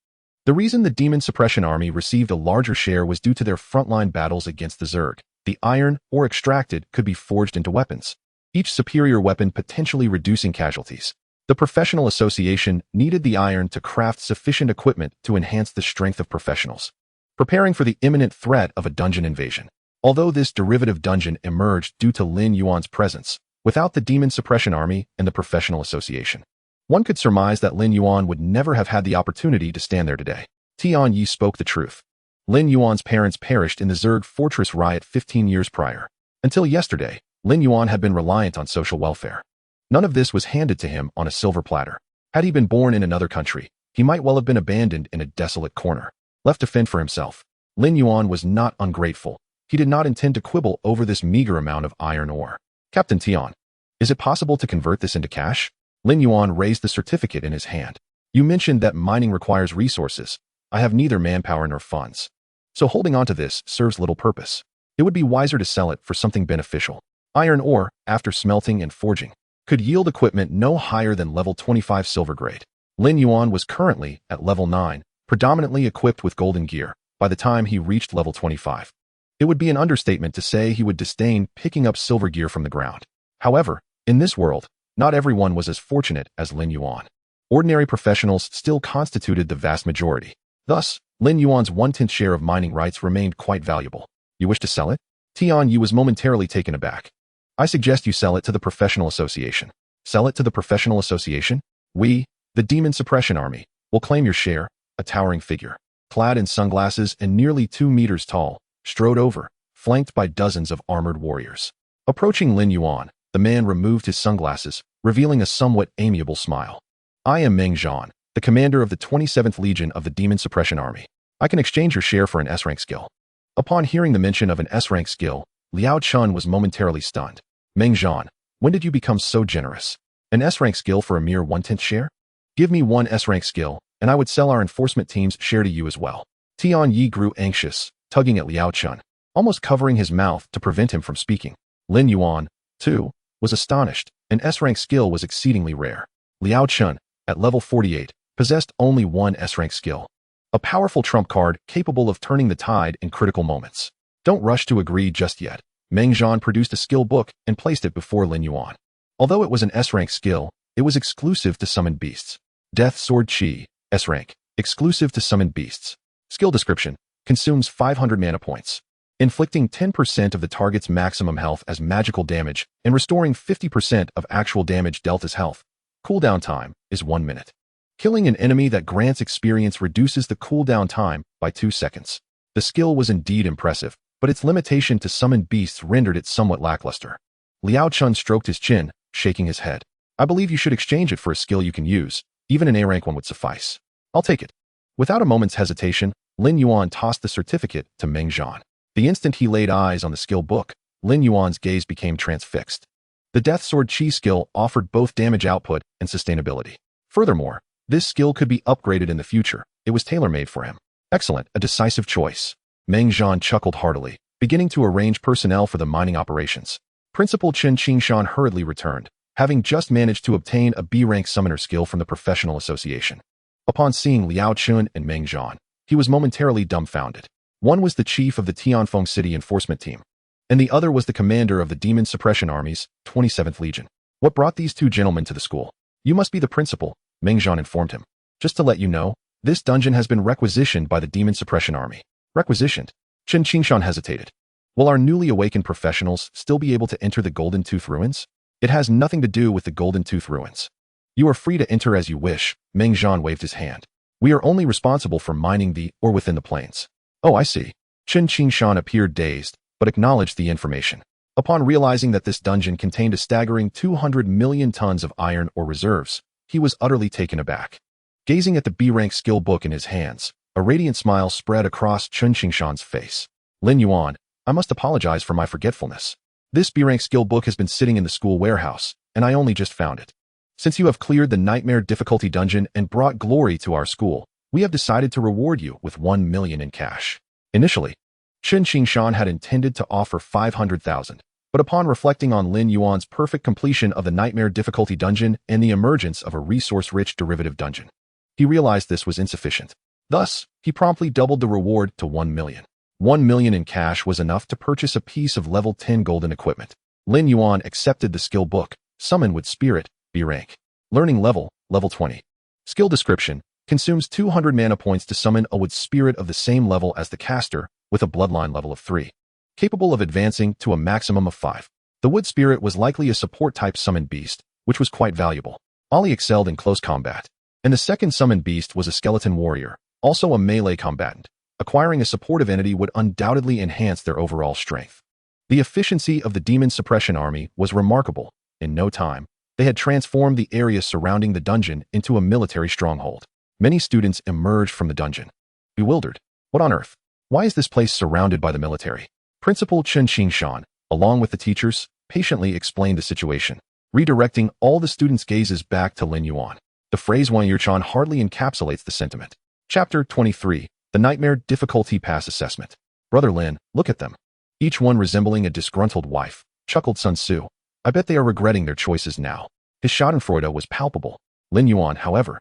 The reason the Demon Suppression Army received a larger share was due to their frontline battles against the Zerg. The iron, ore extracted, could be forged into weapons, each superior weapon potentially reducing casualties. The professional association needed the iron to craft sufficient equipment to enhance the strength of professionals, preparing for the imminent threat of a dungeon invasion. Although this derivative dungeon emerged due to Lin Yuan's presence, without the Demon Suppression Army and the professional association, one could surmise that Lin Yuan would never have had the opportunity to stand there today. Tian Yi spoke the truth. Lin Yuan's parents perished in the Zerg Fortress riot 15 years prior. Until yesterday, Lin Yuan had been reliant on social welfare. None of this was handed to him on a silver platter. Had he been born in another country, he might well have been abandoned in a desolate corner, left to fend for himself. Lin Yuan was not ungrateful. He did not intend to quibble over this meager amount of iron ore. Captain Tian, is it possible to convert this into cash? Lin Yuan raised the certificate in his hand. You mentioned that mining requires resources. I have neither manpower nor funds, so holding on to this serves little purpose. It would be wiser to sell it for something beneficial. Iron ore, after smelting and forging, could yield equipment no higher than level 25 silver grade. Lin Yuan was currently at level 9, predominantly equipped with golden gear, by the time he reached level 25. It would be an understatement to say he would disdain picking up silver gear from the ground. However, in this world, not everyone was as fortunate as Lin Yuan. Ordinary professionals still constituted the vast majority. Thus, Lin Yuan's 1/10 share of mining rights remained quite valuable. You wish to sell it? Tian Yi was momentarily taken aback. I suggest you sell it to the professional association. Sell it to the professional association? We, the Demon Suppression Army, will claim your share. A towering figure, clad in sunglasses and nearly 2 meters tall, strode over, flanked by dozens of armored warriors. Approaching Lin Yuan, the man removed his sunglasses, revealing a somewhat amiable smile. I am Meng Zhan, the commander of the 27th Legion of the Demon Suppression Army. I can exchange your share for an S-rank skill. Upon hearing the mention of an S-rank skill, Liao Chen was momentarily stunned. Meng Zhan, when did you become so generous? An S-rank skill for a mere 1/10 share? Give me one S-rank skill, and I would sell our enforcement team's share to you as well. Tian Yi grew anxious, tugging at Liao Chen, almost covering his mouth to prevent him from speaking. Lin Yuan, too, was astonished. An S-rank skill was exceedingly rare. Liao Chen, at level 48, possessed only one S-rank skill, a powerful trump card capable of turning the tide in critical moments. Don't rush to agree just yet. Meng Zhan produced a skill book and placed it before Lin Yuan. Although it was an S-rank skill, it was exclusive to summoned beasts. Death Sword Chi, S-rank, exclusive to summoned beasts. Skill description, consumes 500 mana points, inflicting 10% of the target's maximum health as magical damage and restoring 50% of actual damage dealt as health. Cooldown time is 1 minute. Killing an enemy that grants experience reduces the cooldown time by 2 seconds. The skill was indeed impressive, but its limitation to summoned beasts rendered it somewhat lackluster. Liao Chen stroked his chin, shaking his head. I believe you should exchange it for a skill you can use. Even an A-rank one would suffice. I'll take it. Without a moment's hesitation, Lin Yuan tossed the certificate to Meng Zhan. The instant he laid eyes on the skill book, Lin Yuan's gaze became transfixed. The Death Sword Chi skill offered both damage output and sustainability. Furthermore, this skill could be upgraded in the future. It was tailor-made for him. Excellent, a decisive choice. Meng Zhan chuckled heartily, beginning to arrange personnel for the mining operations. Principal Chen Qingshan hurriedly returned, having just managed to obtain a B-rank summoner skill from the professional association. Upon seeing Liao Chen and Meng Zhan, he was momentarily dumbfounded. One was the chief of the Tianfeng City enforcement team, and the other was the commander of the Demon Suppression Army's 27th Legion. What brought these two gentlemen to the school? You must be the principal, Meng Zhan informed him. Just to let you know, this dungeon has been requisitioned by the Demon Suppression Army. Requisitioned? Chen Qingshan hesitated. Will our newly awakened professionals still be able to enter the Golden Tooth Ruins? It has nothing to do with the Golden Tooth Ruins. You are free to enter as you wish, Meng Zhan waved his hand. We are only responsible for mining the or within the plains. Oh, I see. Chen Qingshan appeared dazed, but acknowledged the information. Upon realizing that this dungeon contained a staggering 200 million tons of iron ore reserves, he was utterly taken aback. Gazing at the B-rank skill book in his hands, a radiant smile spread across Chun Qingshan's face. Lin Yuan, I must apologize for my forgetfulness. This B-rank skill book has been sitting in the school warehouse, and I only just found it. Since you have cleared the nightmare difficulty dungeon and brought glory to our school, we have decided to reward you with 1 million in cash. Initially, Chun Qingshan had intended to offer 500,000, but upon reflecting on Lin Yuan's perfect completion of the nightmare difficulty dungeon and the emergence of a resource-rich derivative dungeon, he realized this was insufficient. Thus, he promptly doubled the reward to 1 million. 1 million in cash was enough to purchase a piece of level 10 golden equipment. Lin Yuan accepted the skill book, Summon with Spirit, B rank. Learning level, level 20. Skill description, consumes 200 mana points to summon a wood spirit of the same level as the caster, with a bloodline level of 3. Capable of advancing to a maximum of 5. The wood spirit was likely a support-type summoned beast, which was quite valuable. Ollie excelled in close combat. And the second summoned beast was a skeleton warrior, also a melee combatant. Acquiring a supportive entity would undoubtedly enhance their overall strength. The efficiency of the demon suppression army was remarkable. In no time, they had transformed the area surrounding the dungeon into a military stronghold. Many students emerged from the dungeon. Bewildered. What on earth? Why is this place surrounded by the military? Principal Chun Qingshan, along with the teachers, patiently explained the situation, redirecting all the students' gazes back to Lin Yuan. The phrase Wang hardly encapsulates the sentiment. Chapter 23. The Nightmare Difficulty Pass Assessment. Brother Lin, look at them. Each one resembling a disgruntled wife, chuckled Sun Tzu. I bet they are regretting their choices now. His schadenfreude was palpable. Lin Yuan, however,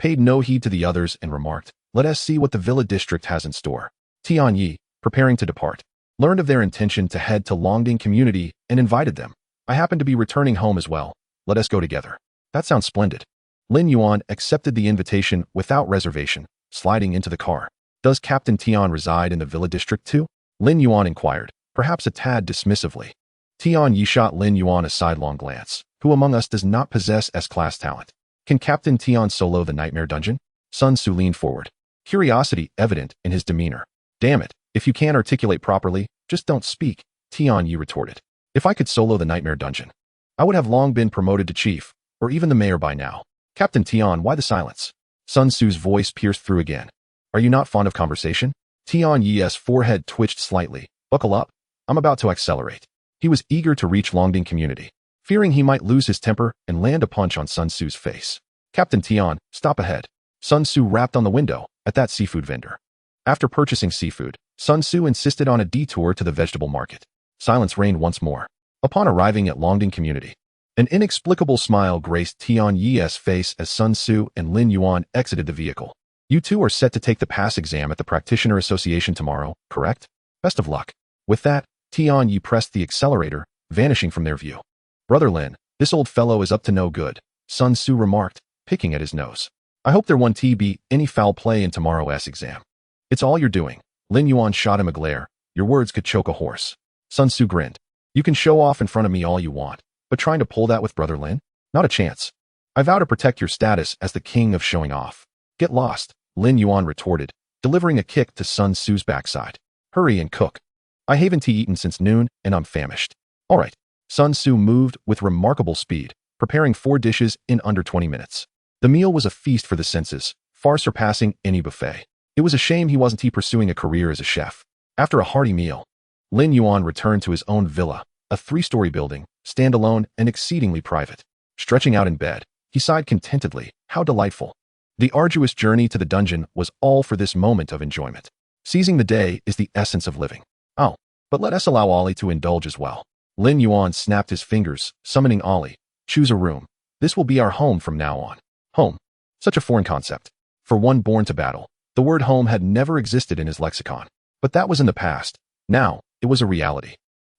paid no heed to the others and remarked, let us see what the Villa District has in store. Tian Yi, preparing to depart, learned of their intention to head to Longding Community and invited them. I happen to be returning home as well. Let us go together. That sounds splendid. Lin Yuan accepted the invitation without reservation, sliding into the car. Does Captain Tian reside in the Villa District too? Lin Yuan inquired, perhaps a tad dismissively. Tian Yi shot Lin Yuan a sidelong glance. Who among us does not possess S-class talent? Can Captain Tian solo the Nightmare Dungeon? Sun Tzu leaned forward, curiosity evident in his demeanor. Damn it, if you can't articulate properly, just don't speak, Tian Yi retorted. If I could solo the Nightmare Dungeon, I would have long been promoted to chief, or even the mayor by now. Captain Tian, why the silence? Sun Tzu's voice pierced through again. Are you not fond of conversation? Tian Yi's forehead twitched slightly. Buckle up. I'm about to accelerate. He was eager to reach Longding Community, fearing he might lose his temper and land a punch on Sun Tzu's face. Captain Tian, stop ahead. Sun Tzu rapped on the window at that seafood vendor. After purchasing seafood, Sun Tzu insisted on a detour to the vegetable market. Silence reigned once more. Upon arriving at Longding Community, an inexplicable smile graced Tian Yi's face as Sun Tzu and Lin Yuan exited the vehicle. You two are set to take the pass exam at the Practitioner Association tomorrow, correct? Best of luck. With that, Tian Yi pressed the accelerator, vanishing from their view. Brother Lin, this old fellow is up to no good, Sun Tzu remarked, picking at his nose. I hope there won't be any foul play in tomorrow's exam. It's all you're doing. Lin Yuan shot him a glare. Your words could choke a horse. Sun Tzu grinned. You can show off in front of me all you want, but trying to pull that with Brother Lin? Not a chance. I vow to protect your status as the king of showing off. Get lost, Lin Yuan retorted, delivering a kick to Sun Tzu's backside. Hurry and cook. I haven't eaten since noon, and I'm famished. All right. Sun Tzu moved with remarkable speed, preparing 4 dishes in under 20 minutes. The meal was a feast for the senses, far surpassing any buffet. It was a shame he wasn't pursuing a career as a chef. After a hearty meal, Lin Yuan returned to his own villa, a 3-story building, standalone and exceedingly private. Stretching out in bed, he sighed contentedly. How delightful. The arduous journey to the dungeon was all for this moment of enjoyment. Seizing the day is the essence of living. Oh, but let us allow Ollie to indulge as well. Lin Yuan snapped his fingers, summoning Ollie. Choose a room. This will be our home from now on. Home. Such a foreign concept. For one born to battle, the word home had never existed in his lexicon. But that was in the past. Now, it was a reality.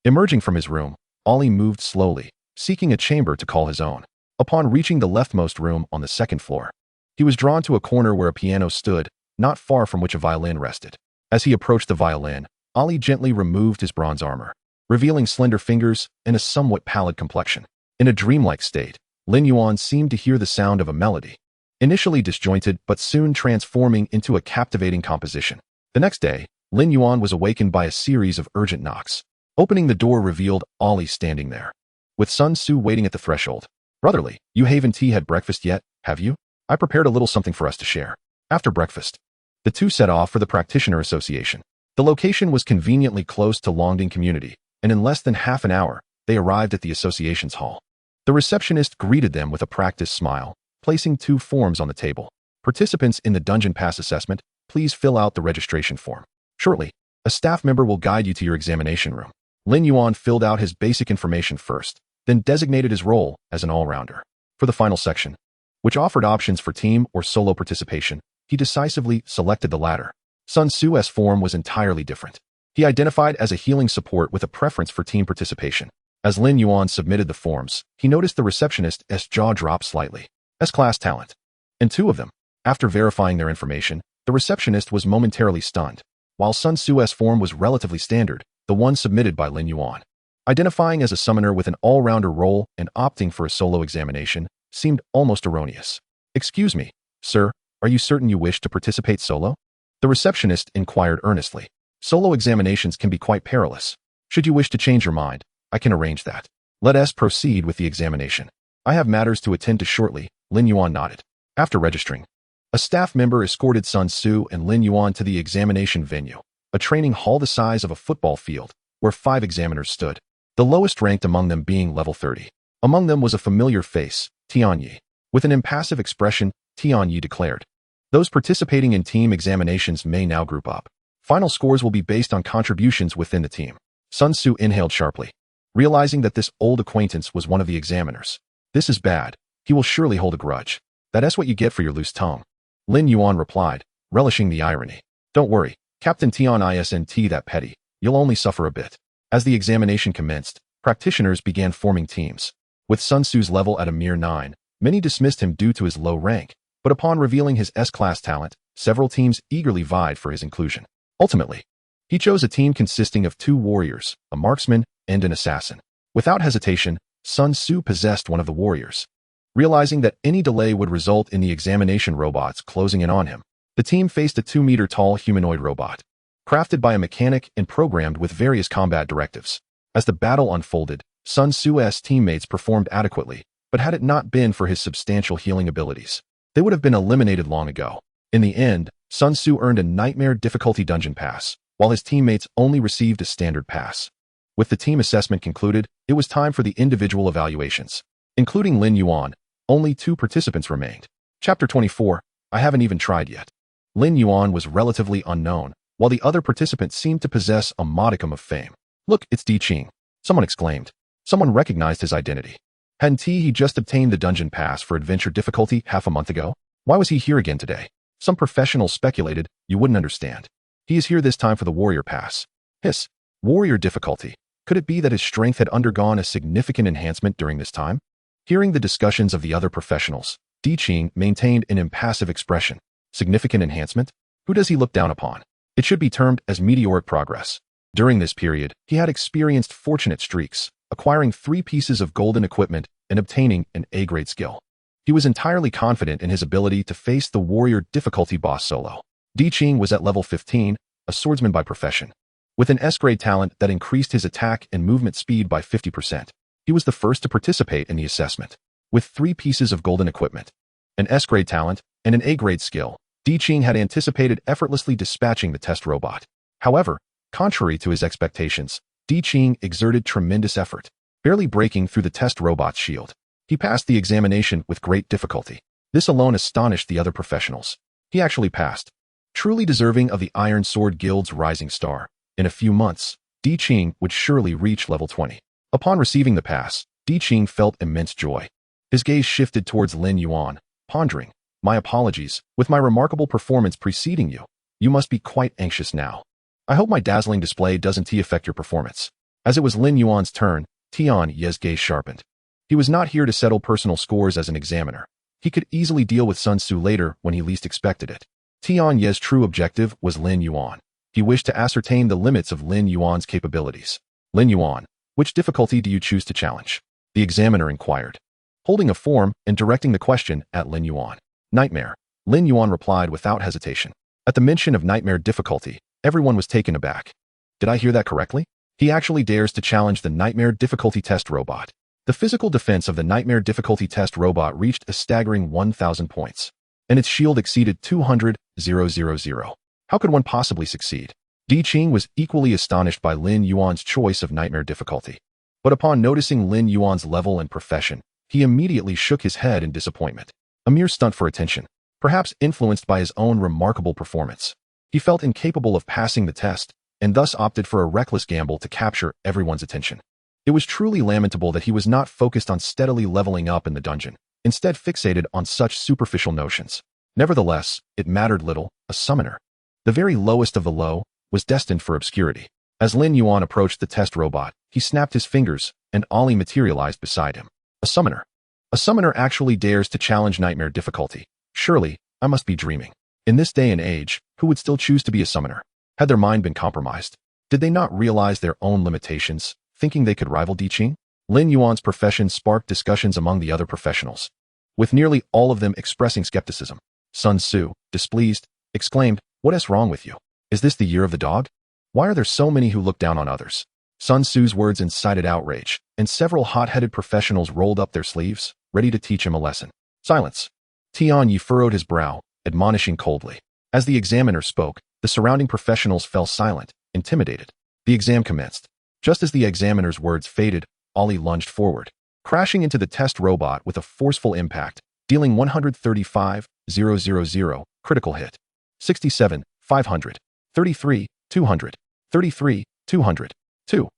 Emerging from his room, Ollie moved slowly, seeking a chamber to call his own. Upon reaching the leftmost room on the 2nd floor, he was drawn to a corner where a piano stood, not far from which a violin rested. As he approached the violin, Ollie gently removed his bronze armor, revealing slender fingers and a somewhat pallid complexion. In a dreamlike state, Lin Yuan seemed to hear the sound of a melody, initially disjointed but soon transforming into a captivating composition. The next day, Lin Yuan was awakened by a series of urgent knocks. Opening the door revealed Ollie standing there, with Sun Tzu waiting at the threshold. Brotherly, you haven't had breakfast yet, have you? I prepared a little something for us to share. After breakfast, the two set off for the Practitioner Association. The location was conveniently close to Longding Community, and in less than half an hour, they arrived at the association's hall. The receptionist greeted them with a practiced smile, placing 2 forms on the table. Participants in the Dungeon Pass assessment, please fill out the registration form. Shortly, a staff member will guide you to your examination room. Lin Yuan filled out his basic information first, then designated his role as an all-rounder. For the final section, which offered options for team or solo participation, he decisively selected the latter. Sun Tzu's form was entirely different. He identified as a healing support with a preference for team participation. As Lin Yuan submitted the forms, he noticed the receptionist's jaw drop slightly. S-class talent. And 2 of them. After verifying their information, the receptionist was momentarily stunned. While Sun Tzu's form was relatively standard, the one submitted by Lin Yuan, identifying as a summoner with an all-rounder role and opting for a solo examination, seemed almost erroneous. Excuse me, sir, are you certain you wish to participate solo? The receptionist inquired earnestly. Solo examinations can be quite perilous. Should you wish to change your mind, I can arrange that. Let us proceed with the examination. I have matters to attend to shortly. Lin Yuan nodded. After registering, a staff member escorted Sun Tzu and Lin Yuan to the examination venue, a training hall the size of a football field, where 5 examiners stood, the lowest ranked among them being level 30. Among them was a familiar face, Tianyi. With an impassive expression, Tianyi declared, those participating in team examinations may now group up. Final scores will be based on contributions within the team. Sun Tzu inhaled sharply, realizing that this old acquaintance was one of the examiners. This is bad. He will surely hold a grudge. That's what you get for your loose tongue. Lin Yuan replied, relishing the irony. Don't worry, Captain Tian isn't that petty. You'll only suffer a bit. As the examination commenced, practitioners began forming teams. With Sun Tzu's level at a mere 9, many dismissed him due to his low rank, but upon revealing his S-class talent, several teams eagerly vied for his inclusion. Ultimately, he chose a team consisting of 2 warriors, a marksman, and an assassin. Without hesitation, Sun Tzu possessed one of the warriors. Realizing that any delay would result in the examination robots closing in on him, the team faced a 2-meter-tall humanoid robot, crafted by a mechanic and programmed with various combat directives. As the battle unfolded, Sun Tzu's teammates performed adequately, but had it not been for his substantial healing abilities, they would have been eliminated long ago. In the end, Sun Tzu earned a nightmare difficulty dungeon pass, while his teammates only received a standard pass. With the team assessment concluded, it was time for the individual evaluations. Including Lin Yuan, only 2 participants remained. Chapter 24, I haven't even tried yet. Lin Yuan was relatively unknown, while the other participants seemed to possess a modicum of fame. Look, it's Di Qing, someone exclaimed. Someone recognized his identity. Hadn't he just obtained the dungeon pass for adventure difficulty half a month ago? Why was he here again today? Some professionals speculated, you wouldn't understand. He is here this time for the warrior pass. Hiss. Warrior difficulty. Could it be that his strength had undergone a significant enhancement during this time? Hearing the discussions of the other professionals, Di Qing maintained an impassive expression. Significant enhancement? Who does he look down upon? It should be termed as meteoric progress. During this period, he had experienced fortunate streaks, acquiring 3 pieces of golden equipment and obtaining an A-grade skill. He was entirely confident in his ability to face the warrior difficulty boss solo. Di Qing was at level 15, a swordsman by profession. With an S-grade talent that increased his attack and movement speed by 50%. He was the first to participate in the assessment. With 3 pieces of golden equipment, an S-grade talent, and an A-grade skill, Di Qing had anticipated effortlessly dispatching the test robot. However, contrary to his expectations, Di Qing exerted tremendous effort, barely breaking through the test robot's shield. He passed the examination with great difficulty. This alone astonished the other professionals. He actually passed. Truly deserving of the Iron Sword Guild's rising star. In a few months, Di Qing would surely reach level 20. Upon receiving the pass, Di Qing felt immense joy. His gaze shifted towards Lin Yuan, pondering, my apologies, with my remarkable performance preceding you. You must be quite anxious now. I hope my dazzling display doesn't affect your performance. As it was Lin Yuan's turn, Tianyi's gaze sharpened. He was not here to settle personal scores as an examiner. He could easily deal with Sun Tzu later when he least expected it. Tianyi's true objective was Lin Yuan. He wished to ascertain the limits of Lin Yuan's capabilities. Lin Yuan, which difficulty do you choose to challenge? The examiner inquired, holding a form and directing the question at Lin Yuan. Nightmare. Lin Yuan replied without hesitation. At the mention of nightmare difficulty, everyone was taken aback. Did I hear that correctly? He actually dares to challenge the Nightmare Difficulty Test robot. The physical defense of the Nightmare Difficulty Test robot reached a staggering 1,000 points, and its shield exceeded 200,000. How could one possibly succeed? Di Qing was equally astonished by Lin Yuan's choice of Nightmare Difficulty. But upon noticing Lin Yuan's level and profession, he immediately shook his head in disappointment. A mere stunt for attention, perhaps influenced by his own remarkable performance. He felt incapable of passing the test, and thus opted for a reckless gamble to capture everyone's attention. It was truly lamentable that he was not focused on steadily leveling up in the dungeon, instead fixated on such superficial notions. Nevertheless, it mattered little. A summoner, the very lowest of the low, was destined for obscurity. As Lin Yuan approached the test robot, he snapped his fingers, and Ollie materialized beside him. A summoner. A summoner actually dares to challenge Nightmare Difficulty. Surely, I must be dreaming. In this day and age, who would still choose to be a summoner? Had their mind been compromised? Did they not realize their own limitations, thinking they could rival Di Qing? Lin Yuan's profession sparked discussions among the other professionals, with nearly all of them expressing skepticism. Sun Tzu, displeased, exclaimed, "What is wrong with you? Is this the year of the dog? Why are there so many who look down on others?" Sun Tzu's words incited outrage, and several hot-headed professionals rolled up their sleeves, ready to teach him a lesson. Silence. Tianyi furrowed his brow, admonishing coldly. As the examiner spoke, the surrounding professionals fell silent, intimidated. The exam commenced. Just as the examiner's words faded, Ollie lunged forward, crashing into the test robot with a forceful impact, dealing 135,000 critical hit. 67, 500. 33, 200. 33, 200.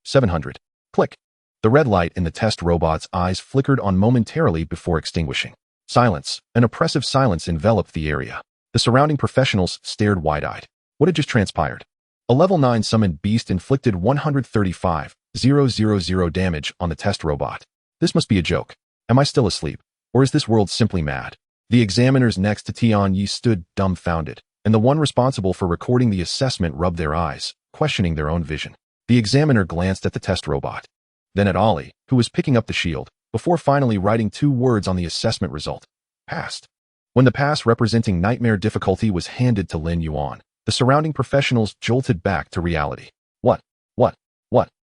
700. Click. The red light in the test robot's eyes flickered on momentarily before extinguishing. Silence, an oppressive silence enveloped the area. The surrounding professionals stared wide-eyed. What had just transpired? A level 9 summoned beast inflicted 135,000 damage on the test robot. This must be a joke. Am I still asleep? Or is this world simply mad? The examiners next to Tianyi stood dumbfounded, and the one responsible for recording the assessment rubbed their eyes, questioning their own vision. The examiner glanced at the test robot, then at Ollie, who was picking up the shield, before finally writing 2 words on the assessment result. Passed. When the pass representing Nightmare Difficulty was handed to Lin Yuan, the surrounding professionals jolted back to reality. What?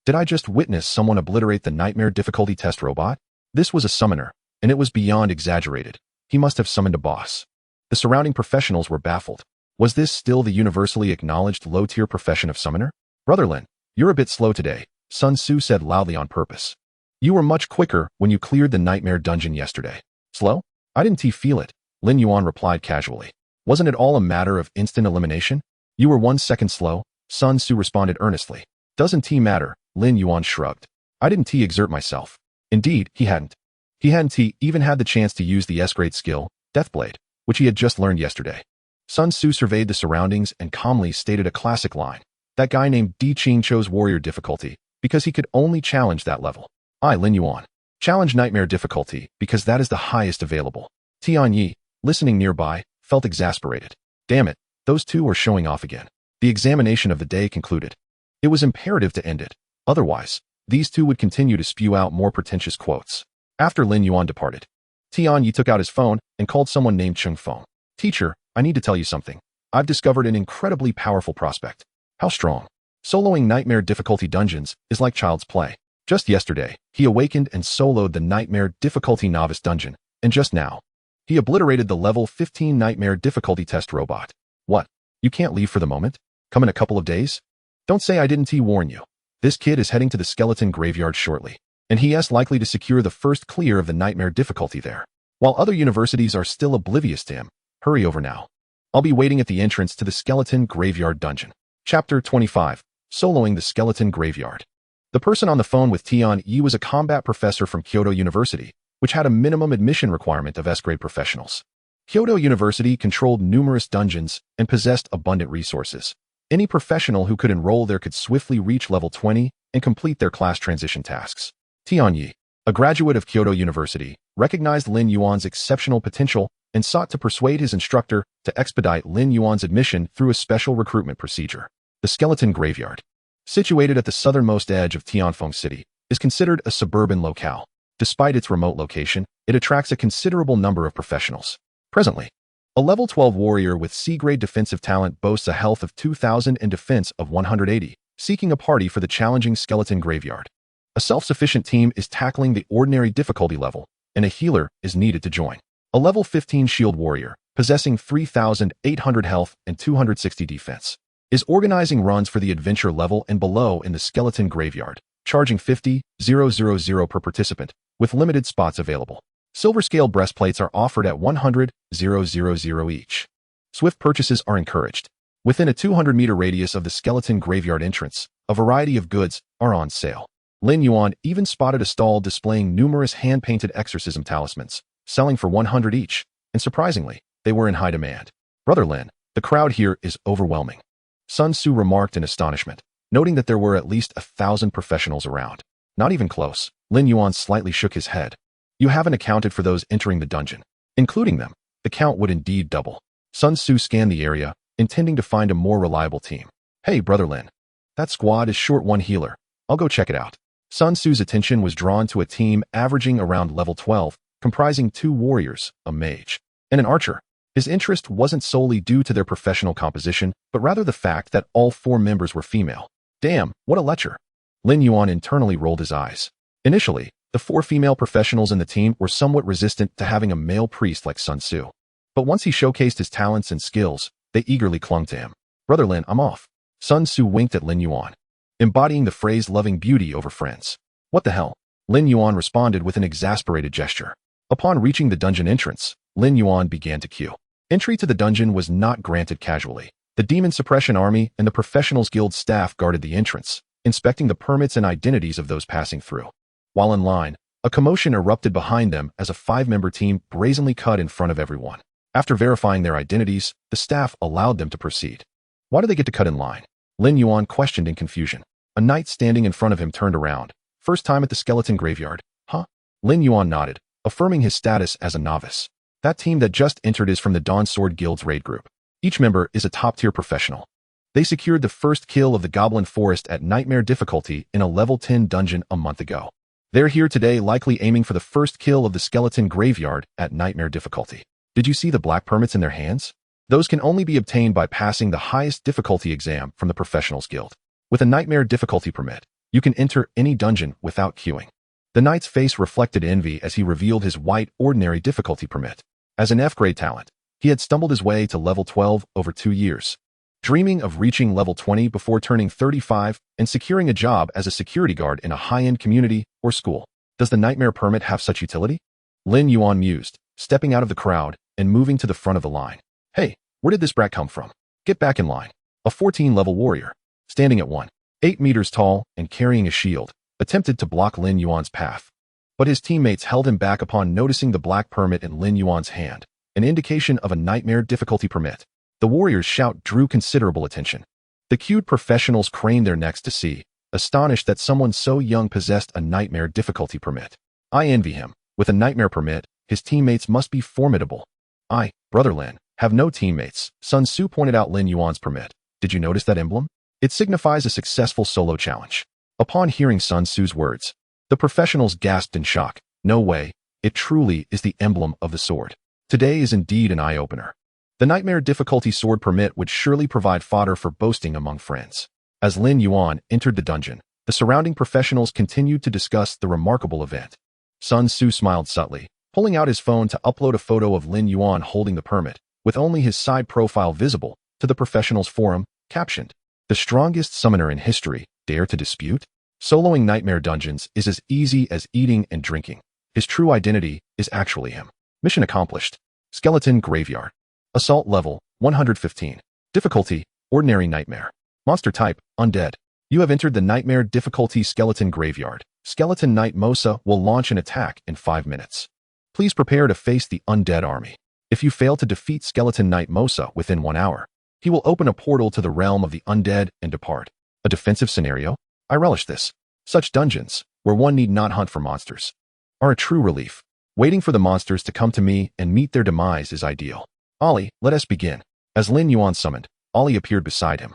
Did I just witness someone obliterate the Nightmare Difficulty test robot? This was a summoner, and it was beyond exaggerated. He must have summoned a boss. The surrounding professionals were baffled. Was this still the universally acknowledged low-tier profession of summoner? Brother Lin, you're a bit slow today, Sun Tzu said loudly on purpose. You were much quicker when you cleared the nightmare dungeon yesterday. Slow? I didn't feel it, Lin Yuan replied casually. Wasn't it all a matter of instant elimination? You were 1 second slow, Sun Tzu responded earnestly. Doesn't matter, Lin Yuan shrugged. I didn't exert myself. Indeed, he hadn't. He hadn't even had the chance to use the S-grade skill, Deathblade, which he had just learned yesterday. Sun Tzu surveyed the surroundings and calmly stated a classic line. That guy named Di Qing chose warrior difficulty because he could only challenge that level. I, Lin Yuan, challenge nightmare difficulty because that is the highest available. Tianyi, listening nearby, felt exasperated. Damn it, those two are showing off again. The examination of the day concluded. It was imperative to end it. Otherwise, these two would continue to spew out more pretentious quotes. After Lin Yuan departed, Tianyi took out his phone and called someone named Cheng Feng. Teacher, I need to tell you something. I've discovered an incredibly powerful prospect. How strong? Soloing nightmare difficulty dungeons is like child's play. Just yesterday, he awakened and soloed the nightmare difficulty novice dungeon, and just now, he obliterated the level 15 nightmare difficulty test robot. What? You can't leave for the moment? Come in a couple of days? Don't say I didn't warn you. This kid is heading to the skeleton graveyard shortly, and he is likely to secure the first clear of the nightmare difficulty there. While other universities are still oblivious to him, hurry over now. I'll be waiting at the entrance to the skeleton graveyard dungeon. Chapter 25. Soloing the skeleton graveyard. The person on the phone with Tianyi was a combat professor from Kyoto University, which had a minimum admission requirement of S-grade professionals. Kyoto University controlled numerous dungeons and possessed abundant resources. Any professional who could enroll there could swiftly reach level 20 and complete their class transition tasks. Tianyi, a graduate of Kyoto University, recognized Lin Yuan's exceptional potential and sought to persuade his instructor to expedite Lin Yuan's admission through a special recruitment procedure. The skeleton graveyard, situated at the southernmost edge of Tianfeng City, is considered a suburban locale. Despite its remote location, it attracts a considerable number of professionals. Presently, a level 12 warrior with C-grade defensive talent boasts a health of 2,000 and defense of 180, seeking a party for the challenging skeleton graveyard. A self-sufficient team is tackling the ordinary difficulty level, and a healer is needed to join. A level 15 shield warrior, possessing 3,800 health and 260 defense, is organizing runs for the adventure level and below in the skeleton graveyard, charging 50,000 per participant, with limited spots available. Silver scale breastplates are offered at 100,000 each. Swift purchases are encouraged. Within a 200-meter radius of the skeleton graveyard entrance, a variety of goods are on sale. Lin Yuan even spotted a stall displaying numerous hand-painted exorcism talismans, selling for 100 each, and surprisingly, they were in high demand. Brother Lin, the crowd here is overwhelming. Sun Tzu remarked in astonishment, noting that there were at least 1,000 professionals around. Not even close. Lin Yuan slightly shook his head. You haven't accounted for those entering the dungeon. Including them, the count would indeed double. Sun Tzu scanned the area, intending to find a more reliable team. Hey, Brother Lin. That squad is short one healer. I'll go check it out. Sun Tzu's attention was drawn to a team averaging around level 12, comprising 2 warriors, a mage, and an archer. His interest wasn't solely due to their professional composition, but rather the fact that all 4 members were female. Damn, what a lecher. Lin Yuan internally rolled his eyes. Initially, the 4 female professionals in the team were somewhat resistant to having a male priest like Sun Tzu. But once he showcased his talents and skills, they eagerly clung to him. Brother Lin, I'm off. Sun Tzu winked at Lin Yuan, embodying the phrase loving beauty over friends. What the hell? Lin Yuan responded with an exasperated gesture. Upon reaching the dungeon entrance, Lin Yuan began to queue. Entry to the dungeon was not granted casually. The Demon Suppression Army and the Professionals Guild staff guarded the entrance, inspecting the permits and identities of those passing through. While in line, a commotion erupted behind them as a 5-member team brazenly cut in front of everyone. After verifying their identities, the staff allowed them to proceed. Why do they get to cut in line? Lin Yuan questioned in confusion. A knight standing in front of him turned around. First time at the skeleton graveyard, huh? Lin Yuan nodded, affirming his status as a novice. That team that just entered is from the Dawn Sword Guild's raid group. Each member is a top-tier professional. They secured the first kill of the Goblin Forest at Nightmare difficulty in a level 10 dungeon a month ago. They're here today likely aiming for the first kill of the skeleton graveyard at Nightmare difficulty. Did you see the black permits in their hands? Those can only be obtained by passing the highest difficulty exam from the Professionals Guild. With a Nightmare difficulty permit, you can enter any dungeon without queuing. The knight's face reflected envy as he revealed his white ordinary difficulty permit. As an F-grade talent, he had stumbled his way to level 12 over 2 years, dreaming of reaching level 20 before turning 35 and securing a job as a security guard in a high-end community or school. Does the Nightmare permit have such utility? Lin Yuan mused, stepping out of the crowd and moving to the front of the line. Hey, where did this brat come from? Get back in line. A 14-level warrior, standing at 1.8 meters tall and carrying a shield, attempted to block Lin Yuan's path. But his teammates held him back upon noticing the black permit in Lin Yuan's hand, an indication of a Nightmare difficulty permit. The warrior's shout drew considerable attention. The queued professionals craned their necks to see, astonished that someone so young possessed a Nightmare difficulty permit. I envy him. With a Nightmare permit, his teammates must be formidable. I, Brother Lin, have no teammates. Sun Tzu pointed out Lin Yuan's permit. Did you notice that emblem? It signifies a successful solo challenge. Upon hearing Sun Tzu's words, the professionals gasped in shock. No way, it truly is the emblem of the sword. Today is indeed an eye-opener. The Nightmare difficulty sword permit would surely provide fodder for boasting among friends. As Lin Yuan entered the dungeon, the surrounding professionals continued to discuss the remarkable event. Sun Tzu smiled subtly, pulling out his phone to upload a photo of Lin Yuan holding the permit, with only his side profile visible, to the professionals forum, captioned, "The strongest summoner in history, dare to dispute?" Soloing Nightmare dungeons is as easy as eating and drinking. His true identity is actually him. Mission accomplished. Skeleton Graveyard. Assault level, 115. Difficulty, Ordinary Nightmare. Monster type, Undead. You have entered the Nightmare difficulty Skeleton Graveyard. Skeleton Knight Mosa will launch an attack in 5 minutes. Please prepare to face the Undead army. If you fail to defeat Skeleton Knight Mosa within 1 hour, he will open a portal to the realm of the undead and depart. A defensive scenario? I relish this. Such dungeons, where one need not hunt for monsters, are a true relief. Waiting for the monsters to come to me and meet their demise is ideal. Ollie, let us begin. As Lin Yuan summoned, Ollie appeared beside him,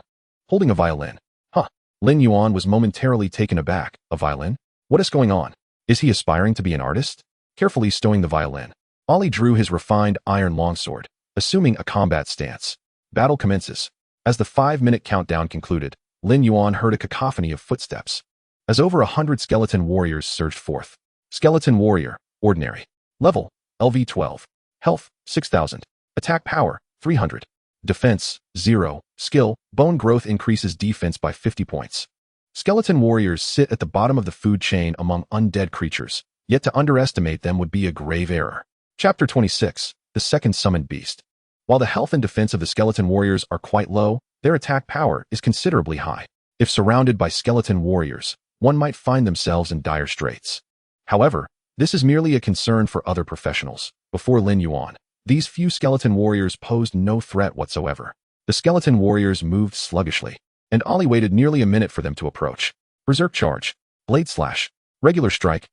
holding a violin. Huh. Lin Yuan was momentarily taken aback. A violin? What is going on? Is he aspiring to be an artist? Carefully stowing the violin, Ollie drew his refined iron longsword, assuming a combat stance. Battle commences. As the 5-minute countdown concluded, Lin Yuan heard a cacophony of footsteps as over 100 skeleton warriors surged forth. Skeleton warrior, ordinary. Level, LV 12. Health, 6000. Attack power, 300. Defense, 0. Skill, bone growth increases defense by 50 points. Skeleton warriors sit at the bottom of the food chain among undead creatures, yet to underestimate them would be a grave error. Chapter 26, The Second Summoned Beast. While the health and defense of the skeleton warriors are quite low, their attack power is considerably high. If surrounded by skeleton warriors, one might find themselves in dire straits. However, this is merely a concern for other professionals. Before Lin Yuan, these few skeleton warriors posed no threat whatsoever. The skeleton warriors moved sluggishly, and Ollie waited nearly a minute for them to approach. Berserk charge, blade slash, regular strike,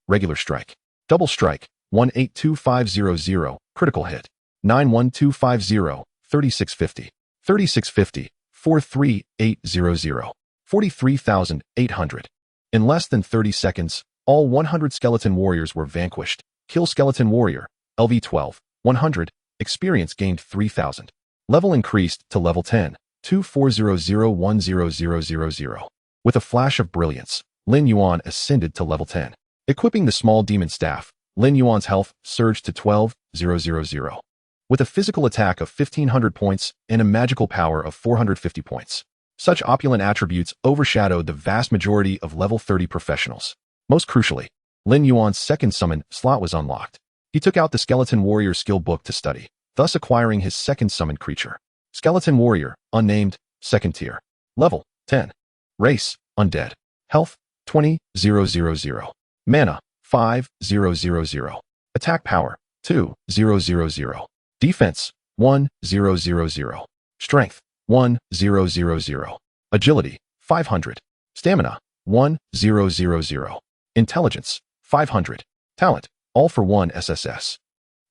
double strike, 182500, critical hit, 91250, 3650, 3650, 43800, 43,800. In less than 30 seconds, all 100 skeleton warriors were vanquished. Kill skeleton warrior, LV 12, 100, experience gained 3000. Level increased to level 10, 24001000. With a flash of brilliance, Lin Yuan ascended to level 10. Equipping the small demon staff, Lin Yuan's health surged to 12,000. With a physical attack of 1500 points and a magical power of 450 points. Such opulent attributes overshadowed the vast majority of level 30 professionals. Most crucially, Lin Yuan's second summon slot was unlocked. He took out the Skeleton Warrior skill book to study, thus acquiring his second summoned creature. Skeleton Warrior, unnamed, second tier. Level, 10. Race, undead. Health, 20,000. Mana, 5,000. Attack power, 2,000. Defense, 1,000. Strength, 1,000. Agility, 500. Stamina, 1,000. Intelligence, 500. Talent, all for 1 SSS.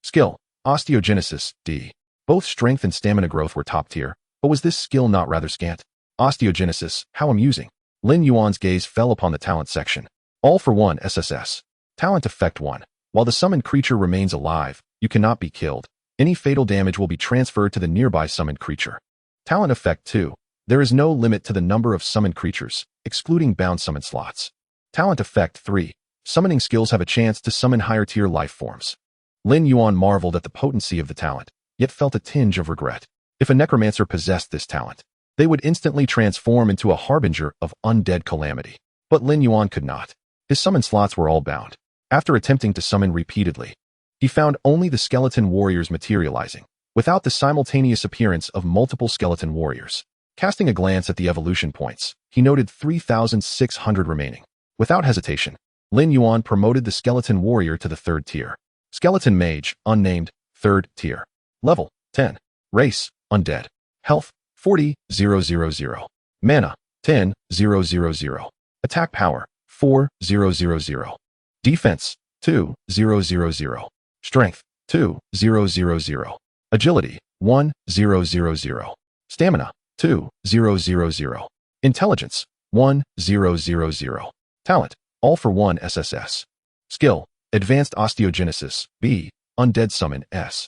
Skill, Osteogenesis, D. Both strength and stamina growth were top tier, but was this skill not rather scant? Osteogenesis, how amusing. Lin Yuan's gaze fell upon the talent section. All for 1 SSS. Talent effect 1. While the summoned creature remains alive, you cannot be killed. Any fatal damage will be transferred to the nearby summoned creature. Talent effect 2. There is no limit to the number of summoned creatures, excluding bound summon slots. Talent effect 3. Summoning skills have a chance to summon higher tier life forms. Lin Yuan marveled at the potency of the talent, yet felt a tinge of regret. If a necromancer possessed this talent, they would instantly transform into a harbinger of undead calamity. But Lin Yuan could not. His summon slots were all bound. After attempting to summon repeatedly, he found only the skeleton warriors materializing, without the simultaneous appearance of multiple skeleton warriors. Casting a glance at the evolution points, he noted 3,600 remaining. Without hesitation, Lin Yuan promoted the skeleton warrior to the 3rd tier. Skeleton mage, unnamed, 3rd tier. Level, 10. Race, undead. Health, 40,000. Mana, 10,000. Attack power, 4,000. Defense, 2,000. Strength, 2,000. Agility, 1,000. Stamina, 2,000. Intelligence, 1,000. Talent, all for 1 SSS. Skill, Advanced Osteogenesis, B, Undead Summon, S.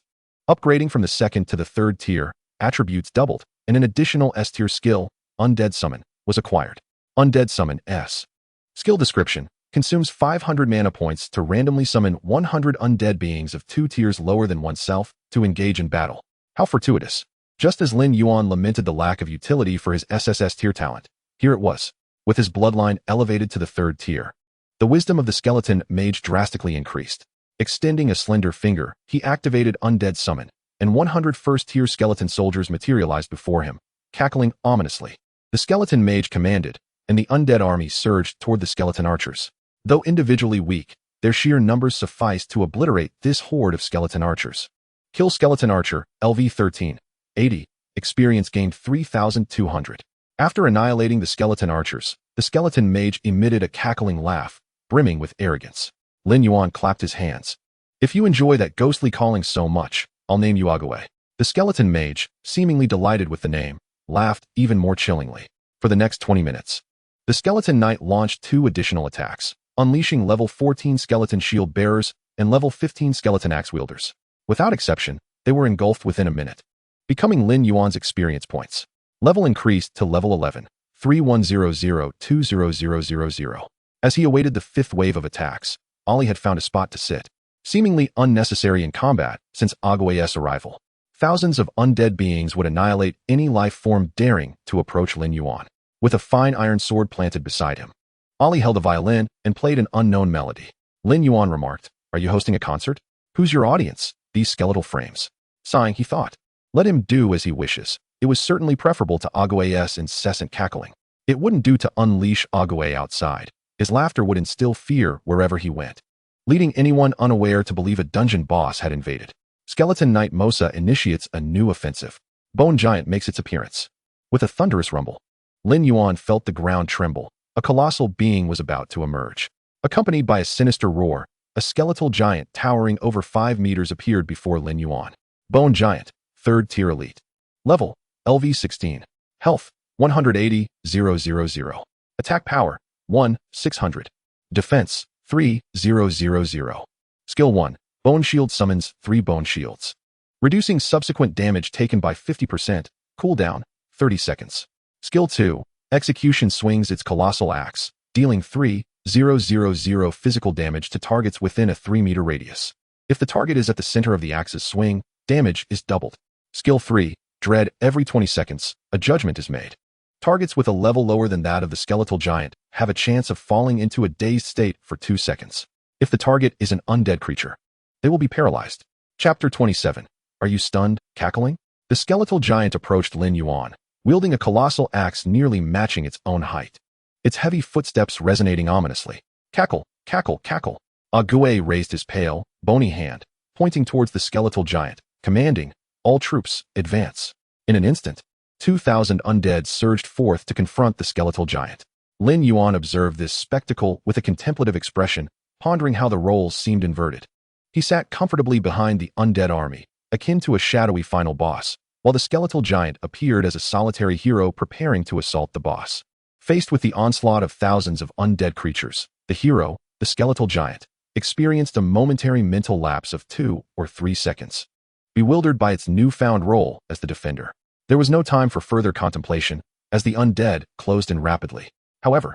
Upgrading from the 2nd to the 3rd tier, attributes doubled, and an additional S-tier skill, Undead Summon, was acquired. Undead Summon, S. Skill description, consumes 500 mana points to randomly summon 100 undead beings of 2 tiers lower than oneself to engage in battle. How fortuitous. Just as Lin Yuan lamented the lack of utility for his SSS tier talent, here it was, with his bloodline elevated to the 3rd tier. The wisdom of the skeleton mage drastically increased. Extending a slender finger, he activated Undead Summon, and 100 first-tier skeleton soldiers materialized before him, cackling ominously. The skeleton mage commanded, and the undead army surged toward the skeleton archers. Though individually weak, their sheer numbers sufficed to obliterate this horde of skeleton archers. Kill skeleton archer, LV 13, 80, experience gained 3,200. After annihilating the skeleton archers, the skeleton mage emitted a cackling laugh, brimming with arrogance. Lin Yuan clapped his hands. If you enjoy that ghostly calling so much, I'll name you Agaway. The skeleton mage, seemingly delighted with the name, laughed even more chillingly. For the next 20 minutes, the skeleton knight launched 2 additional attacks, unleashing level 14 skeleton shield bearers and level 15 skeleton axe wielders. Without exception, they were engulfed within a minute, becoming Lin Yuan's experience points. Level increased to level 11, 3100-2000. As he awaited the fifth wave of attacks, Ali had found a spot to sit, seemingly unnecessary in combat since Ague's arrival. Thousands of undead beings would annihilate any life form daring to approach Lin Yuan, with a fine iron sword planted beside him. Ali held a violin and played an unknown melody. Lin Yuan remarked, "Are you hosting a concert? Who's your audience? These skeletal frames." Sighing, he thought, "Let him do as he wishes." It was certainly preferable to Ague's incessant cackling. It wouldn't do to unleash Ague outside. His laughter would instill fear wherever he went, leading anyone unaware to believe a dungeon boss had invaded. Skeleton Knight Mosa initiates a new offensive. Bone Giant makes its appearance. With a thunderous rumble, Lin Yuan felt the ground tremble. A colossal being was about to emerge. Accompanied by a sinister roar, a skeletal giant towering over 5 meters appeared before Lin Yuan. Bone Giant, 3rd tier elite. Level, LV16. Health, 180,000. Attack power, 1,600. Defense, 3,000. Skill 1. Bone Shield summons 3 bone shields, reducing subsequent damage taken by 50%, cooldown, 30 seconds. Skill 2. Execution swings its colossal axe, dealing 3,000 physical damage to targets within a 3-meter radius. If the target is at the center of the axe's swing, damage is doubled. Skill 3. Dread. Every 20 seconds, a judgment is made. Targets with a level lower than that of the skeletal giant have a chance of falling into a dazed state for 2 seconds. If the target is an undead creature, they will be paralyzed. Chapter 27. Are you stunned, cackling? The skeletal giant approached Lin Yuan, wielding a colossal axe nearly matching its own height. Its heavy footsteps resonating ominously. Cackle, cackle, cackle. Ague raised his pale, bony hand, pointing towards the skeletal giant, commanding, "All troops, advance." In an instant, 2,000 undead surged forth to confront the skeletal giant. Lin Yuan observed this spectacle with a contemplative expression, pondering how the roles seemed inverted. He sat comfortably behind the undead army, akin to a shadowy final boss, while the skeletal giant appeared as a solitary hero preparing to assault the boss. Faced with the onslaught of thousands of undead creatures, the hero, the skeletal giant, experienced a momentary mental lapse of 2 or 3 seconds. Bewildered by its newfound role as the defender, there was no time for further contemplation, as the undead closed in rapidly. However,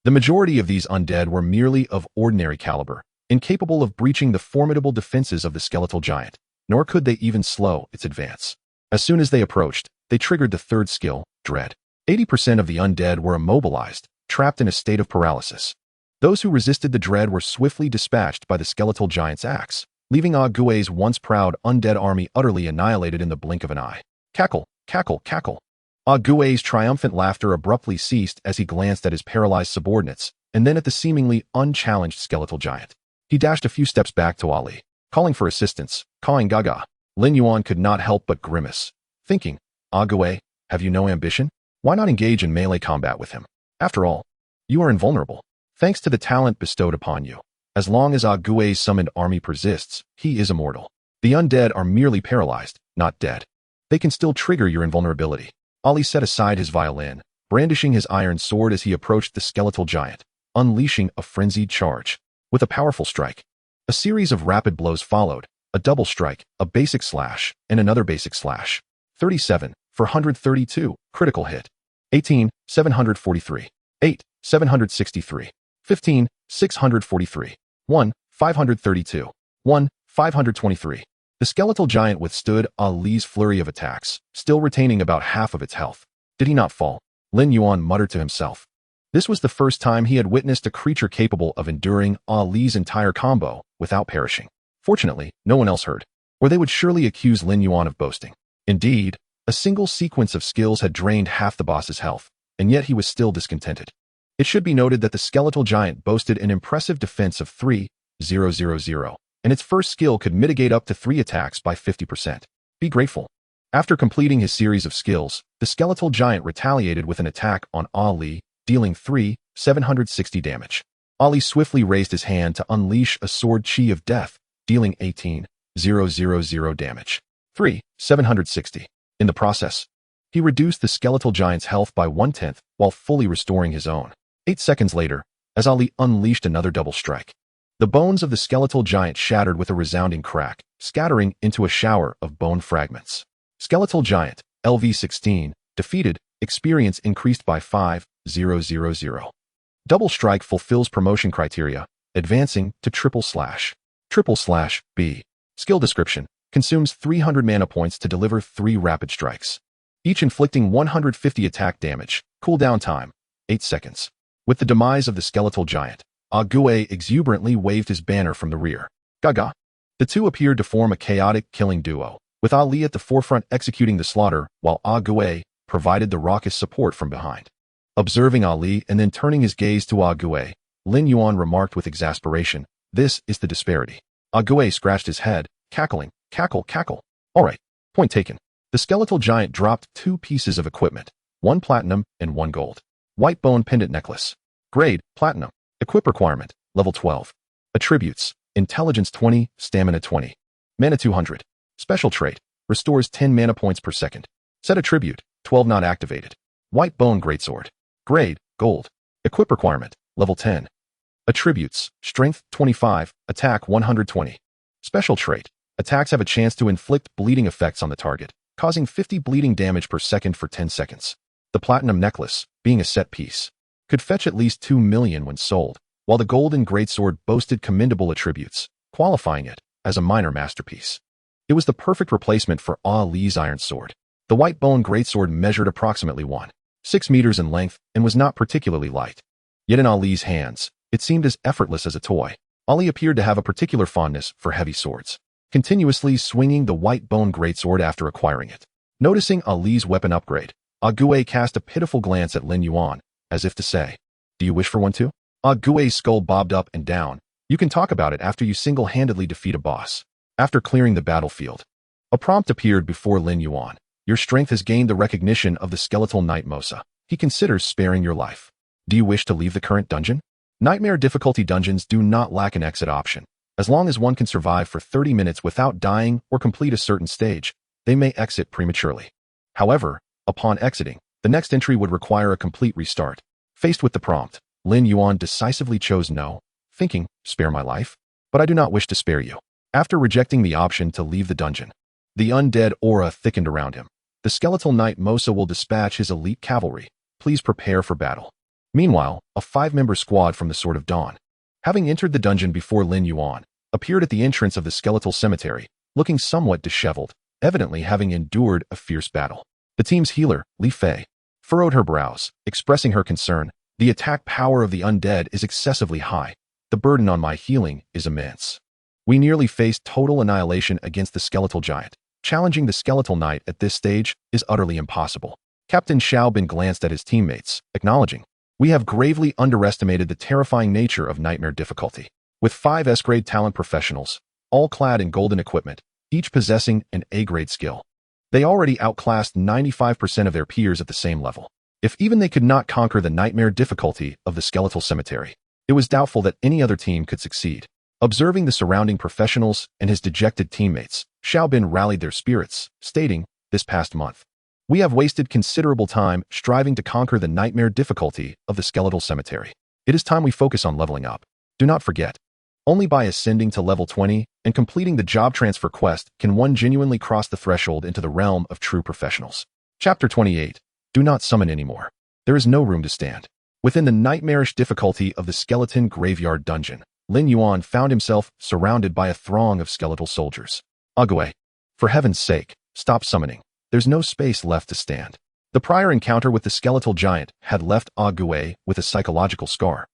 the majority of these undead were merely of ordinary caliber, incapable of breaching the formidable defenses of the skeletal giant, nor could they even slow its advance. As soon as they approached, they triggered the 3rd skill, Dread. 80% of the undead were immobilized, trapped in a state of paralysis. Those who resisted the dread were swiftly dispatched by the skeletal giant's axe, leaving Ague's once proud undead army utterly annihilated in the blink of an eye. Cackle, cackle, cackle. Ague's triumphant laughter abruptly ceased as he glanced at his paralyzed subordinates, and then at the seemingly unchallenged skeletal giant. He dashed a few steps back to Ali, calling for assistance, cawing gaga. Lin Yuan could not help but grimace, thinking, "Ague, have you no ambition? Why not engage in melee combat with him? After all, you are invulnerable, thanks to the talent bestowed upon you. As long as Ague's summoned army persists, he is immortal. The undead are merely paralyzed, not dead. They can still trigger your invulnerability." Ali set aside his violin, brandishing his iron sword as he approached the skeletal giant, unleashing a frenzied charge. With a powerful strike, a series of rapid blows followed, a double strike, a basic slash, and another basic slash. 37 for 132, critical hit. 18, 743. 8, 763. 15, 643. 1, 532. 1, 523. The skeletal giant withstood Ali's flurry of attacks, still retaining about half of its health. Did he not fall? Lin Yuan muttered to himself. This was the first time he had witnessed a creature capable of enduring Ali's entire combo without perishing. Fortunately, no one else heard, or they would surely accuse Lin Yuan of boasting. Indeed, a single sequence of skills had drained half the boss's health, and yet he was still discontented. It should be noted that the skeletal giant boasted an impressive defense of 3,000, and its first skill could mitigate up to 3 attacks by 50%. Be grateful. After completing his series of skills, the skeletal giant retaliated with an attack on Ali, dealing 3,760 damage. Ali swiftly raised his hand to unleash a sword chi of death, dealing 18,000 damage. 3,760. In the process, he reduced the skeletal giant's health by 1/10 while fully restoring his own. 8 seconds later, as Ali unleashed another double strike, the bones of the skeletal giant shattered with a resounding crack, scattering into a shower of bone fragments. Skeletal giant, LV16, defeated, Experience increased by 5,000. Double Strike fulfills promotion criteria, advancing to /B. Skill description: consumes 300 mana points to deliver 3 rapid strikes, each inflicting 150 attack damage. Cooldown time: 8 seconds. With the demise of the skeletal giant, Ague exuberantly waved his banner from the rear. Gaga. The two appeared to form a chaotic killing duo, with Ali at the forefront executing the slaughter, while Ague provided the raucous support from behind. Observing Ali and then turning his gaze to Ague, Lin Yuan remarked with exasperation, "This is the disparity." Ague scratched his head, cackling, "Cackle, cackle. All right, point taken." The skeletal giant dropped 2 pieces of equipment, 1 platinum and 1 gold. White bone pendant necklace. Grade, platinum. Equip requirement, level 12. Attributes, intelligence 20, stamina 20. Mana 200. Special trait, restores 10 mana points per second. Set attribute, 12 not activated. White bone greatsword. Grade, gold. Equip requirement, level 10. Attributes, strength 25, attack 120. Special trait, attacks have a chance to inflict bleeding effects on the target, causing 50 bleeding damage per second for 10 seconds. The platinum necklace, being a set piece, could fetch at least 2 million when sold, while the golden greatsword boasted commendable attributes, qualifying it as a minor masterpiece. It was the perfect replacement for Ali's iron sword. The white bone greatsword measured approximately 1.6 meters in length and was not particularly light. Yet in Ali's hands, it seemed as effortless as a toy. Ali appeared to have a particular fondness for heavy swords, continuously swinging the white bone greatsword after acquiring it. Noticing Ali's weapon upgrade, Ague cast a pitiful glance at Lin Yuan, as if to say, "Do you wish for one too?" Ague's skull bobbed up and down. "You can talk about it after you single-handedly defeat a boss. After clearing the battlefield." A prompt appeared before Lin Yuan. "Your strength has gained the recognition of the skeletal knight Mosa. He considers sparing your life. Do you wish to leave the current dungeon?" Nightmare difficulty dungeons do not lack an exit option. As long as one can survive for 30 minutes without dying or complete a certain stage, they may exit prematurely. However, upon exiting, the next entry would require a complete restart. Faced with the prompt, Lin Yuan decisively chose no, thinking, "Spare my life? But I do not wish to spare you." After rejecting the option to leave the dungeon, the undead aura thickened around him. "The skeletal knight Mosa will dispatch his elite cavalry. Please prepare for battle." Meanwhile, a 5-member squad from the Sword of Dawn, having entered the dungeon before Lin Yuan, appeared at the entrance of the skeletal cemetery, looking somewhat disheveled, evidently having endured a fierce battle. The team's healer, Li Fei, furrowed her brows, expressing her concern. "The attack power of the undead is excessively high. The burden on my healing is immense. We nearly faced total annihilation against the skeletal giant. Challenging the skeletal knight at this stage is utterly impossible." Captain Xiaobin glanced at his teammates, acknowledging, "We have gravely underestimated the terrifying nature of nightmare difficulty." With 5 S-grade talent professionals, all clad in golden equipment, each possessing an A-grade skill, they already outclassed 95% of their peers at the same level. If even they could not conquer the nightmare difficulty of the skeletal cemetery, it was doubtful that any other team could succeed. Observing the surrounding professionals and his dejected teammates, Xiaobin rallied their spirits, stating, "This past month, we have wasted considerable time striving to conquer the nightmare difficulty of the skeletal cemetery. It is time we focus on leveling up. Do not forget, only by ascending to level 20 and completing the job transfer quest can one genuinely cross the threshold into the realm of true professionals." Chapter 28. Do not summon anymore. There is no room to stand. Within the nightmarish difficulty of the skeleton graveyard dungeon, Lin Yuan found himself surrounded by a throng of skeletal soldiers. "Ague, for heaven's sake, stop summoning. There's no space left to stand." The prior encounter with the skeletal giant had left Ague with a psychological scar.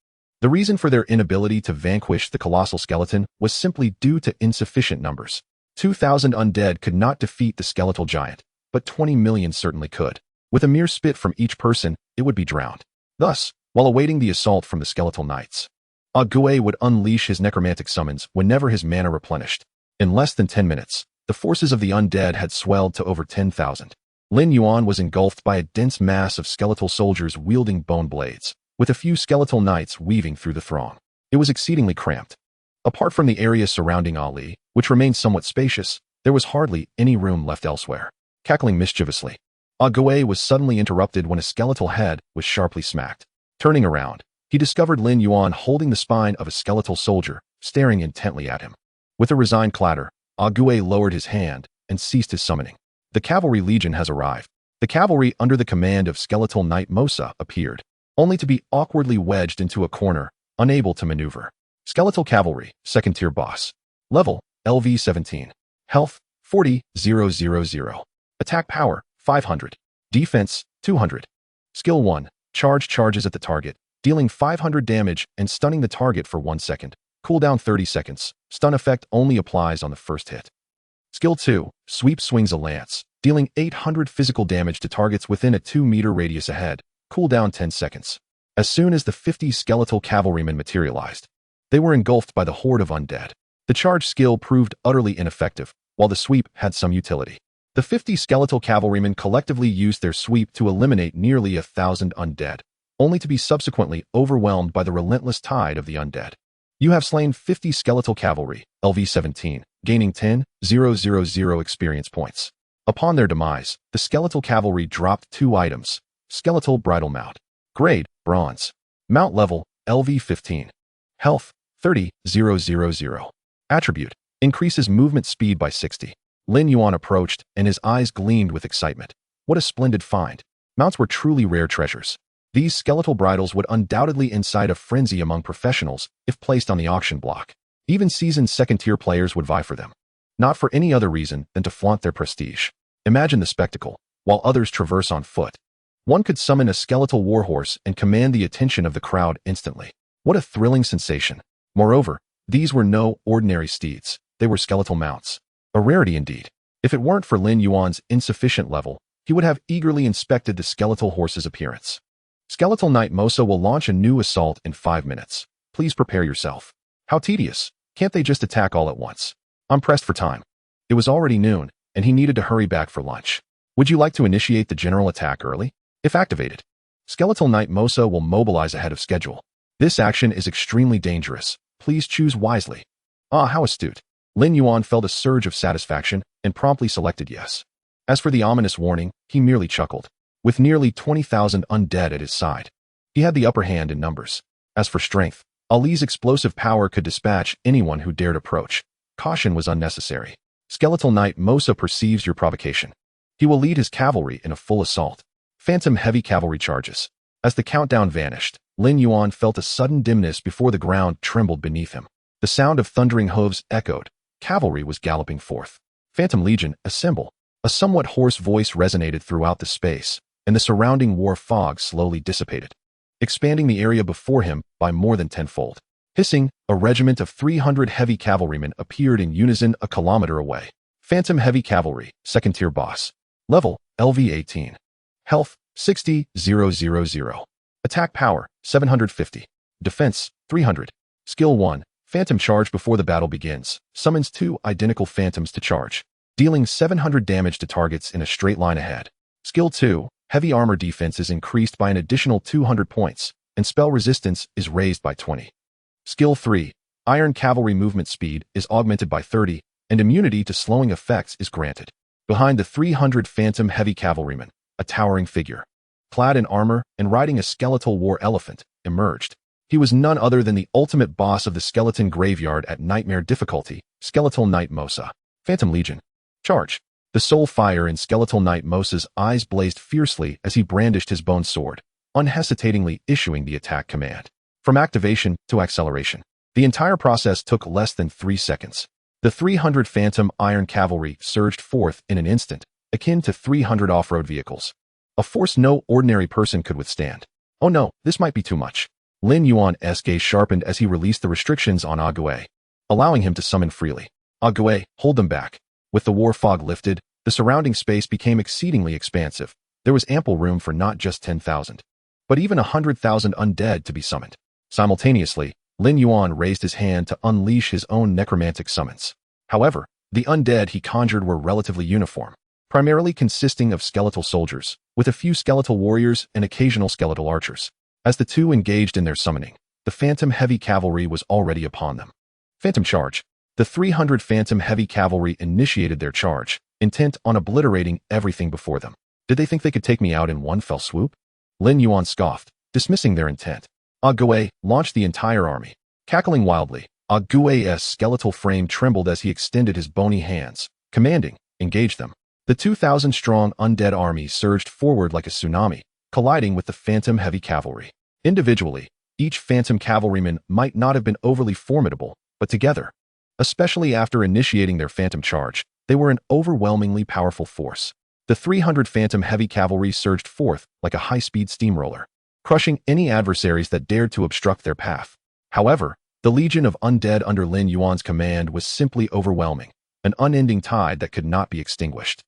The reason for their inability to vanquish the colossal skeleton was simply due to insufficient numbers. 2,000 undead could not defeat the skeletal giant, but 20 million certainly could. With a mere spit from each person, it would be drowned. Thus, while awaiting the assault from the skeletal knights, Ague would unleash his necromantic summons whenever his mana replenished. In less than 10 minutes, the forces of the undead had swelled to over 10,000. Lin Yuan was engulfed by a dense mass of skeletal soldiers wielding bone blades, with a few skeletal knights weaving through the throng. It was exceedingly cramped. Apart from the area surrounding Ali, which remained somewhat spacious, there was hardly any room left elsewhere. Cackling mischievously, Ague was suddenly interrupted when a skeletal head was sharply smacked. Turning around, he discovered Lin Yuan holding the spine of a skeletal soldier, staring intently at him. With a resigned clatter, Ague lowered his hand and ceased his summoning. "The cavalry legion has arrived." The cavalry under the command of Skeletal Knight Mosa appeared, only to be awkwardly wedged into a corner, unable to maneuver. Skeletal Cavalry, second-tier boss. Level, LV-17. Health, 40,000. Attack power, 500. Defense, 200. Skill 1. Charges at the target, dealing 500 damage and stunning the target for 1 second. Cooldown 30 seconds. Stun effect only applies on the first hit. Skill 2. Sweep swings a lance, dealing 800 physical damage to targets within a 2-meter radius ahead. Cooldown 10 seconds. As soon as the 50 skeletal cavalrymen materialized, they were engulfed by the horde of undead. The charge skill proved utterly ineffective, while the sweep had some utility. The 50 skeletal cavalrymen collectively used their sweep to eliminate nearly 1,000 undead, only to be subsequently overwhelmed by the relentless tide of the undead. You have slain 50 skeletal cavalry, LV-17, gaining 10,000 experience points. Upon their demise, the skeletal cavalry dropped 2 items. Skeletal bridle mount. Grade, bronze. Mount level, LV-15. Health, 30,000. Attribute, increases movement speed by 60. Lin Yuan approached, and his eyes gleamed with excitement. What a splendid find. Mounts were truly rare treasures. These skeletal bridles would undoubtedly incite a frenzy among professionals if placed on the auction block. Even seasoned second-tier players would vie for them. Not for any other reason than to flaunt their prestige. Imagine the spectacle, while others traverse on foot. One could summon a skeletal warhorse and command the attention of the crowd instantly. What a thrilling sensation. Moreover, these were no ordinary steeds. They were skeletal mounts. A rarity indeed. If it weren't for Lin Yuan's insufficient level, he would have eagerly inspected the skeletal horse's appearance. Skeletal Knight Mosa will launch a new assault in 5 minutes. Please prepare yourself. How tedious. Can't they just attack all at once? I'm pressed for time. It was already noon, and he needed to hurry back for lunch. Would you like to initiate the general attack early? If activated, Skeletal Knight Mosa will mobilize ahead of schedule. This action is extremely dangerous. Please choose wisely. Ah, how astute. Lin Yuan felt a surge of satisfaction and promptly selected yes. As for the ominous warning, he merely chuckled. With nearly 20,000 undead at his side, he had the upper hand in numbers. As for strength, Ali's explosive power could dispatch anyone who dared approach. Caution was unnecessary. Skeletal Knight Mosa perceives your provocation. He will lead his cavalry in a full assault. Phantom heavy cavalry charges. As the countdown vanished, Lin Yuan felt a sudden dimness before the ground trembled beneath him. The sound of thundering hooves echoed. Cavalry was galloping forth. Phantom Legion, assemble. A somewhat hoarse voice resonated throughout the space, and the surrounding war fog slowly dissipated, expanding the area before him by more than tenfold. Hissing, a regiment of 300 heavy cavalrymen appeared in unison a kilometer away. Phantom Heavy Cavalry, second-tier boss. Level, LV-18. Health, 60,000. Attack power, 750. Defense, 300. Skill 1. Phantom Charge before the battle begins. Summons 2 identical phantoms to charge, dealing 700 damage to targets in a straight line ahead. Skill 2. Heavy Armor defense is increased by an additional 200 points, and spell resistance is raised by 20. Skill 3. Iron Cavalry movement speed is augmented by 30, and immunity to slowing effects is granted. Behind the 300 Phantom Heavy Cavalrymen, a towering figure, clad in armor and riding a skeletal war elephant, emerged. He was none other than the ultimate boss of the skeleton graveyard at nightmare difficulty, Skeletal Knight Mosa. Phantom Legion. Charge. The soul fire in Skeletal Knight Mosa's eyes blazed fiercely as he brandished his bone sword, unhesitatingly issuing the attack command. From activation to acceleration, the entire process took less than 3 seconds. The 300 Phantom Iron Cavalry surged forth in an instant, akin to 300 off-road vehicles. A force no ordinary person could withstand. Oh no, this might be too much. Lin Yuan's gaze sharpened as he released the restrictions on Ague, allowing him to summon freely. Ague, hold them back. With the war fog lifted, the surrounding space became exceedingly expansive. There was ample room for not just 10,000, but even 100,000 undead to be summoned. Simultaneously, Lin Yuan raised his hand to unleash his own necromantic summons. However, the undead he conjured were relatively uniform, primarily consisting of skeletal soldiers, with a few skeletal warriors and occasional skeletal archers. As the two engaged in their summoning, the Phantom Heavy Cavalry was already upon them. Phantom Charge. The 300 Phantom Heavy Cavalry initiated their charge, intent on obliterating everything before them. Did they think they could take me out in one fell swoop? Lin Yuan scoffed, dismissing their intent. Ague launched the entire army. Cackling wildly, Ague's skeletal frame trembled as he extended his bony hands, commanding, engage them. The 2,000-strong undead army surged forward like a tsunami, colliding with the phantom heavy cavalry. Individually, each phantom cavalryman might not have been overly formidable, but together, especially after initiating their phantom charge, they were an overwhelmingly powerful force. The 300 phantom heavy cavalry surged forth like a high-speed steamroller, crushing any adversaries that dared to obstruct their path. However, the legion of undead under Lin Yuan's command was simply overwhelming, an unending tide that could not be extinguished.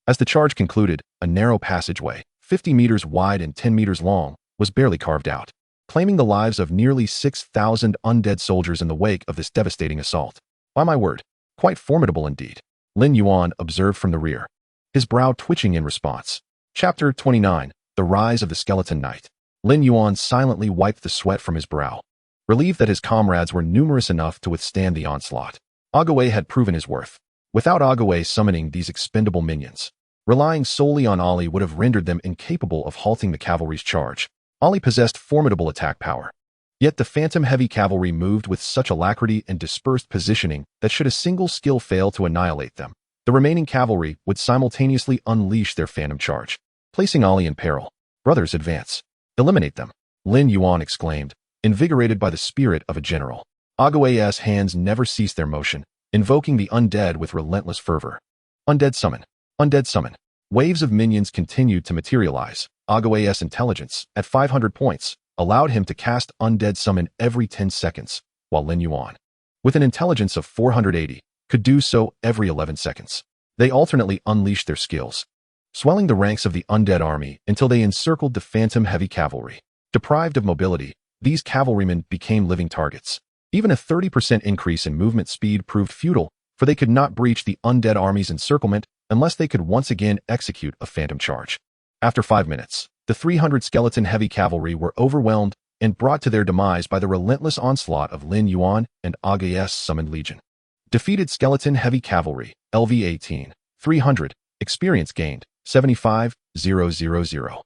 As the charge concluded, a narrow passageway, 50 meters wide and 10 meters long, was barely carved out, claiming the lives of nearly 6,000 undead soldiers in the wake of this devastating assault. By my word, quite formidable indeed, Lin Yuan observed from the rear, his brow twitching in response. Chapter 29, The Rise of the Skeleton Knight. Lin Yuan silently wiped the sweat from his brow, relieved that his comrades were numerous enough to withstand the onslaught. Agaway had proven his worth. Without Agaway summoning these expendable minions, relying solely on Ali would have rendered them incapable of halting the cavalry's charge. Ali possessed formidable attack power. Yet the phantom heavy cavalry moved with such alacrity and dispersed positioning that should a single skill fail to annihilate them, the remaining cavalry would simultaneously unleash their phantom charge, placing Ali in peril. Brothers, advance. Eliminate them, Lin Yuan exclaimed, invigorated by the spirit of a general. Agaway's hands never ceased their motion, invoking the undead with relentless fervor. Undead summon. Undead summon. Waves of minions continued to materialize. Agaway's intelligence, at 500 points, allowed him to cast undead summon every 10 seconds, while Lin Yuan, with an intelligence of 480, could do so every 11 seconds. They alternately unleashed their skills, swelling the ranks of the undead army until they encircled the phantom heavy cavalry. Deprived of mobility, these cavalrymen became living targets. Even a 30% increase in movement speed proved futile, for they could not breach the undead army's encirclement unless they could once again execute a phantom charge. After 5 minutes, the 300 skeleton heavy cavalry were overwhelmed and brought to their demise by the relentless onslaught of Lin Yuan and Agay's summoned legion. Defeated skeleton heavy cavalry, LV 18, 300, experience gained, 75,000.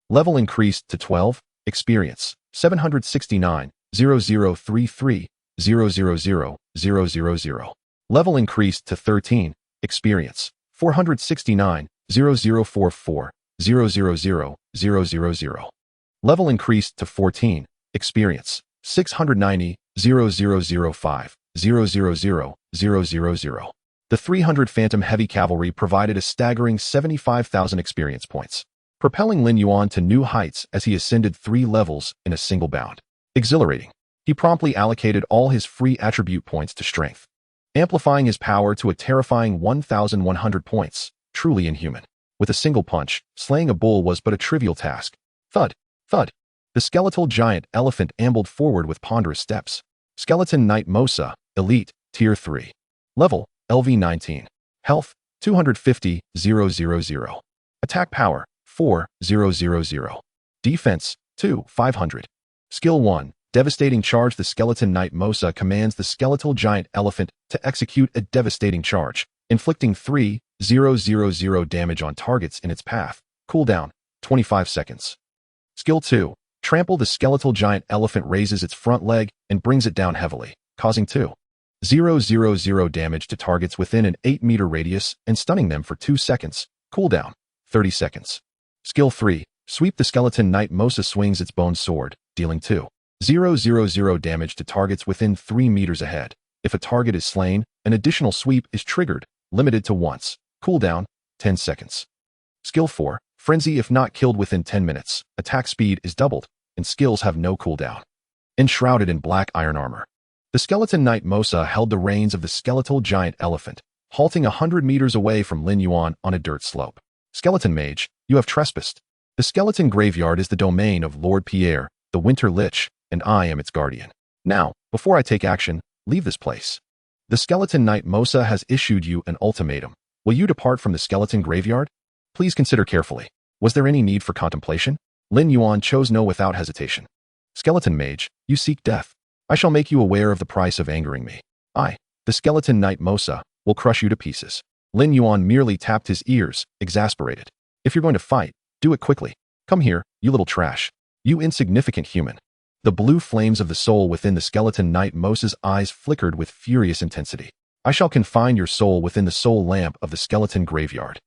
Level increased to 12, experience, 769, 0033, 000. Level increased to 13, experience, 469, 0044, 000. Level increased to 14, experience, 690, 0005, 000. The 300 Phantom Heavy Cavalry provided a staggering 75,000 experience points, propelling Lin Yuan to new heights as he ascended 3 levels in a single bound. Exhilarating. He promptly allocated all his free attribute points to strength, amplifying his power to a terrifying 1,100 points, truly inhuman. With a single punch, slaying a bull was but a trivial task. Thud, thud. The skeletal giant elephant ambled forward with ponderous steps. Skeleton Knight Mosa, Elite, Tier 3. Level, LV 19. Health, 250, 000. Attack power, 4, 000. Defense, 2, 500. Skill 1, Devastating Charge. The Skeleton Knight Mosa commands the skeletal giant elephant to execute a devastating charge, inflicting 3,000 damage on targets in its path. Cooldown, 25 seconds. Skill 2, Trample. The skeletal giant elephant raises its front leg and brings it down heavily, causing 2,000 damage to targets within an 8-meter radius and stunning them for 2 seconds. Cooldown, 30 seconds. Skill 3, Sweep. The skeleton knight Mosa swings its bone sword, dealing 2,000 damage to targets within 3 meters ahead. If a target is slain, an additional sweep is triggered, limited to once. Cooldown, 10 seconds. Skill 4, Frenzy. If not killed within 10 minutes, attack speed is doubled, and skills have no cooldown. Enshrouded in black iron armor, the skeleton knight Mosa held the reins of the skeletal giant elephant, halting 100 meters away from Lin Yuan on a dirt slope. Skeleton Mage, you have trespassed. The skeleton graveyard is the domain of Lord Pierre, the Winter Lich, and I am its guardian. Now, before I take action, leave this place. The skeleton knight Mosa has issued you an ultimatum. Will you depart from the skeleton graveyard? Please consider carefully. Was there any need for contemplation? Lin Yuan chose no without hesitation. Skeleton Mage, you seek death. I shall make you aware of the price of angering me. I, the skeleton knight Mosa, will crush you to pieces. Lin Yuan merely tapped his ears, exasperated. If you're going to fight, do it quickly. Come here, you little trash. You insignificant human. The blue flames of the soul within the skeleton knight Mosa's eyes flickered with furious intensity. I shall confine your soul within the soul lamp of the skeleton graveyard.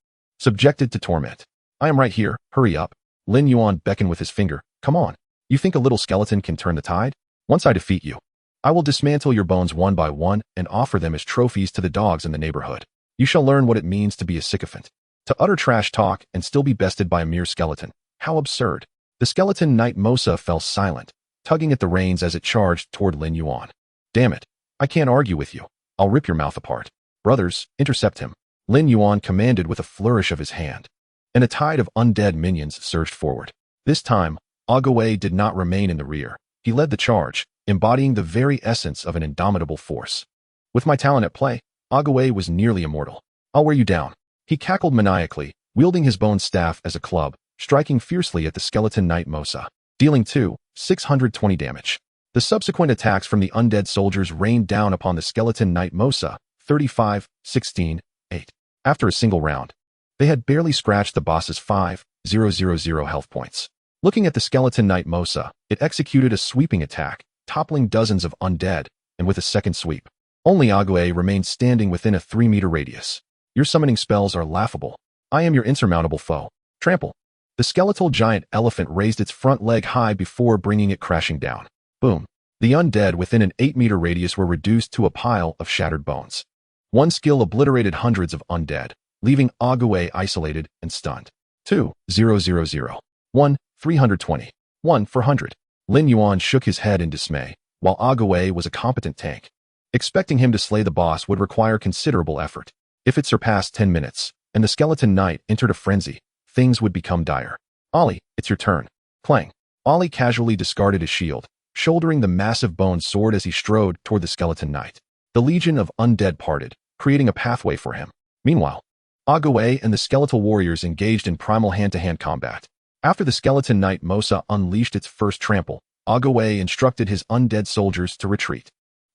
subjected to torment. I am right here, hurry up. Lin Yuan beckoned with his finger. Come on. You think a little skeleton can turn the tide? Once I defeat you, I will dismantle your bones one by one and offer them as trophies to the dogs in the neighborhood. You shall learn what it means to be a sycophant. To utter trash talk and still be bested by a mere skeleton. How absurd. The skeleton knight Mosa fell silent, tugging at the reins as it charged toward Lin Yuan. Damn it. I can't argue with you. I'll rip your mouth apart. Brothers, intercept him. Lin Yuan commanded with a flourish of his hand, and a tide of undead minions surged forward. This time, Agaway did not remain in the rear. He led the charge, embodying the very essence of an indomitable force. With my talent at play, Agaway was nearly immortal. I'll wear you down. He cackled maniacally, wielding his bone staff as a club, striking fiercely at the skeleton knight Mosa, dealing 620 damage. The subsequent attacks from the undead soldiers rained down upon the skeleton knight Mosa, 35, 16, 8. After a single round, they had barely scratched the boss's 5,000 health points. Looking at the skeleton knight Mosa, it executed a sweeping attack, toppling dozens of undead, and with a second sweep, only Agaway remained standing within a 3-meter radius. Your summoning spells are laughable. I am your insurmountable foe. Trample. The skeletal giant elephant raised its front leg high before bringing it crashing down. Boom. The undead within an 8-meter radius were reduced to a pile of shattered bones. One skill obliterated hundreds of undead, leaving Agaway isolated and stunned. 2,000. 1, 320. 1 for 100. Lin Yuan shook his head in dismay, while Agaway was a competent tank. Expecting him to slay the boss would require considerable effort. If it surpassed 10 minutes, and the skeleton knight entered a frenzy, things would become dire. Ollie, it's your turn. Clang. Ollie casually discarded his shield, shouldering the massive bone sword as he strode toward the skeleton knight. The legion of undead parted, creating a pathway for him. Meanwhile, Agaway and the skeletal warriors engaged in primal hand-to-hand combat. After the skeleton knight Mosa unleashed its first trample, Agaway instructed his undead soldiers to retreat,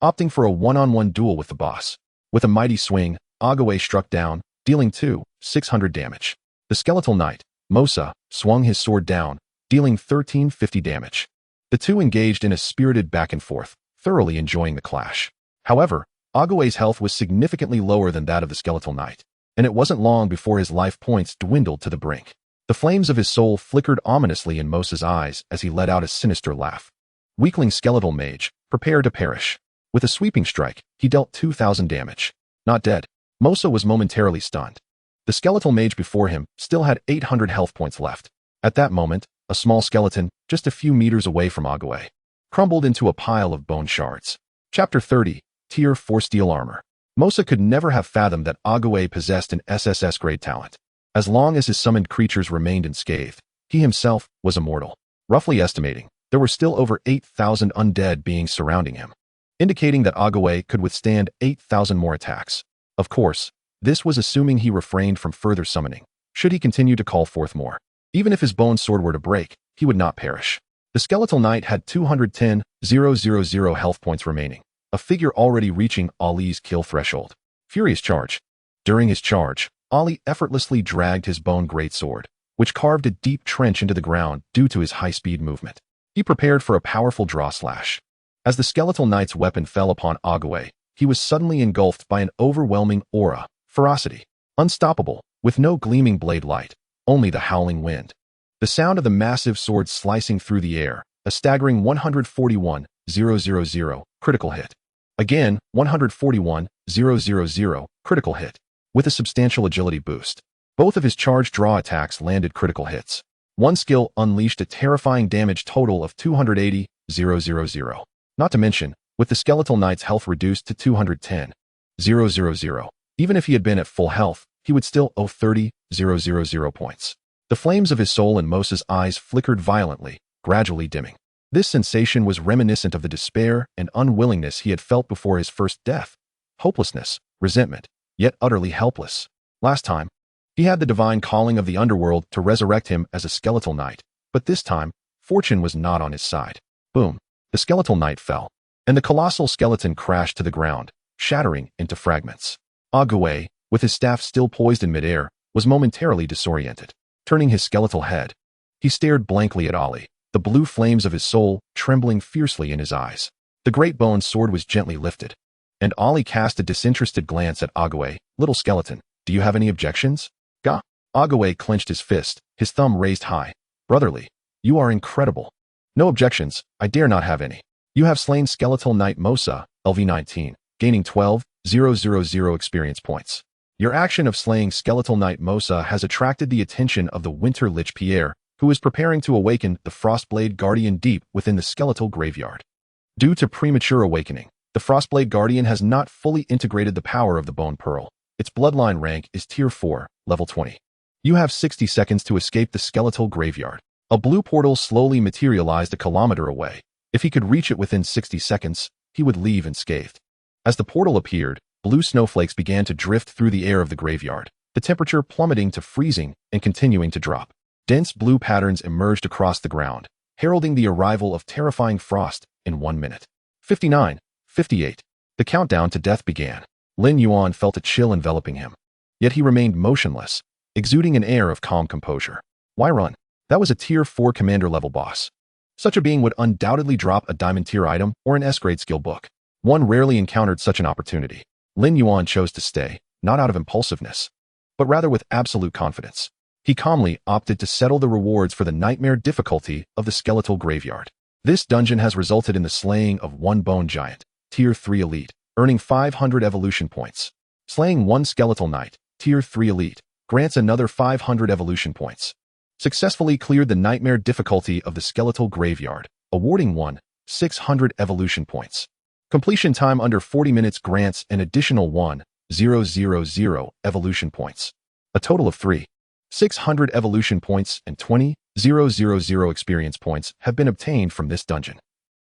opting for a one-on-one duel with the boss. With a mighty swing, Agaway struck down, dealing 600 damage. The skeletal knight, Mosa, swung his sword down, dealing 1350 damage. The two engaged in a spirited back and forth, thoroughly enjoying the clash. However, Agaway's health was significantly lower than that of the skeletal knight, and it wasn't long before his life points dwindled to the brink. The flames of his soul flickered ominously in Mosa's eyes as he let out a sinister laugh. Weakling skeletal mage, prepare to perish. With a sweeping strike, he dealt 2,000 damage. Not dead, Mosa was momentarily stunned. The skeletal mage before him still had 800 health points left. At that moment, a small skeleton, just a few meters away from Agaway, crumbled into a pile of bone shards. Chapter 30, Tier 4 Steel Armor. Mosa could never have fathomed that Agaway possessed an SSS-grade talent. As long as his summoned creatures remained unscathed, he himself was immortal. Roughly estimating, there were still over 8,000 undead beings surrounding him, indicating that Agaway could withstand 8,000 more attacks. Of course, this was assuming he refrained from further summoning. Should he continue to call forth more, even if his bone sword were to break, he would not perish. The skeletal knight had 210,000 health points remaining, a figure already reaching Ali's kill threshold. Furious charge. During his charge, Ali effortlessly dragged his bone greatsword, which carved a deep trench into the ground due to his high-speed movement. He prepared for a powerful draw slash. As the skeletal knight's weapon fell upon Agaway, he was suddenly engulfed by an overwhelming aura, ferocity, unstoppable, with no gleaming blade light, only the howling wind. The sound of the massive sword slicing through the air, a staggering 141,000 critical hit. Again, 141,000 critical hit, with a substantial agility boost. Both of his charge draw attacks landed critical hits. One skill unleashed a terrifying damage total of 280,000. Not to mention, with the skeletal knight's health reduced to 210,000, even if he had been at full health, he would still owe 30,000 points. The flames of his soul in Mosa's eyes flickered violently, gradually dimming. This sensation was reminiscent of the despair and unwillingness he had felt before his first death. Hopelessness, resentment, yet utterly helpless. Last time, he had the divine calling of the underworld to resurrect him as a skeletal knight, but this time, fortune was not on his side. Boom. The skeletal knight fell, and the colossal skeleton crashed to the ground, shattering into fragments. Agaway, with his staff still poised in midair, was momentarily disoriented. Turning his skeletal head, he stared blankly at Ali, the blue flames of his soul trembling fiercely in his eyes. The great bone sword was gently lifted, and Ali cast a disinterested glance at Agaway. Little skeleton, do you have any objections? Gah. Agaway clenched his fist, his thumb raised high. Brotherly, you are incredible. No objections, I dare not have any. You have slain Skeletal Knight Mosa, LV19, gaining 12,000 experience points. Your action of slaying Skeletal Knight Mosa has attracted the attention of the Winter Lich Pierre, who is preparing to awaken the Frostblade Guardian deep within the skeletal graveyard. Due to premature awakening, the Frostblade Guardian has not fully integrated the power of the Bone Pearl. Its bloodline rank is Tier 4, level 20. You have 60 seconds to escape the skeletal graveyard. A blue portal slowly materialized a kilometer away. If he could reach it within 60 seconds, he would leave unscathed. As the portal appeared, blue snowflakes began to drift through the air of the graveyard, the temperature plummeting to freezing and continuing to drop. Dense blue patterns emerged across the ground, heralding the arrival of terrifying frost in 1 minute. 59, 58. The countdown to death began. Lin Yuan felt a chill enveloping him. Yet he remained motionless, exuding an air of calm composure. Why run? That was a Tier 4 commander-level boss. Such a being would undoubtedly drop a Diamond Tier item or an S-grade skill book. One rarely encountered such an opportunity. Lin Yuan chose to stay, not out of impulsiveness, but rather with absolute confidence. He calmly opted to settle the rewards for the nightmare difficulty of the skeletal graveyard. This dungeon has resulted in the slaying of one bone giant, Tier 3 Elite, earning 500 evolution points. Slaying one skeletal knight, Tier 3 Elite, grants another 500 evolution points. Successfully cleared the nightmare difficulty of the skeletal graveyard, awarding 600 evolution points. Completion time under 40 minutes grants an additional 1,000 evolution points. A total of 3,600 evolution points and 20,000 experience points have been obtained from this dungeon.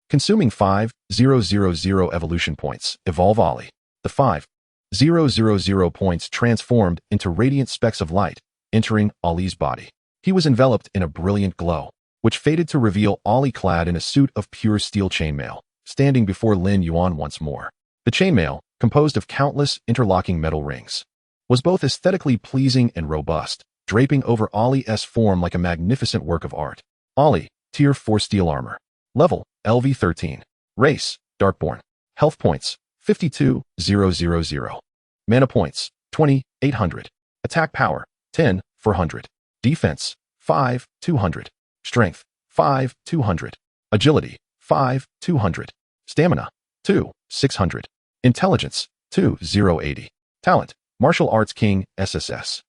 Consuming 5,000 evolution points, evolve Ollie. The 5,000 points transformed into radiant specks of light, entering Ollie's body. He was enveloped in a brilliant glow, which faded to reveal Ollie clad in a suit of pure steel chainmail, standing before Lin Yuan once more. The chainmail, composed of countless interlocking metal rings, was both aesthetically pleasing and robust, draping over Ollie's form like a magnificent work of art. Ollie, Tier 4 steel armor. Level, LV13. Race, Darkborn. Health points, 52,000. Mana points, 2,800. Attack power, 10,400. Defense, 5,200. Strength, 5,200. Agility, 5,200. Stamina, 2,600. Intelligence, 2,080. Talent, Martial Arts King, SSS.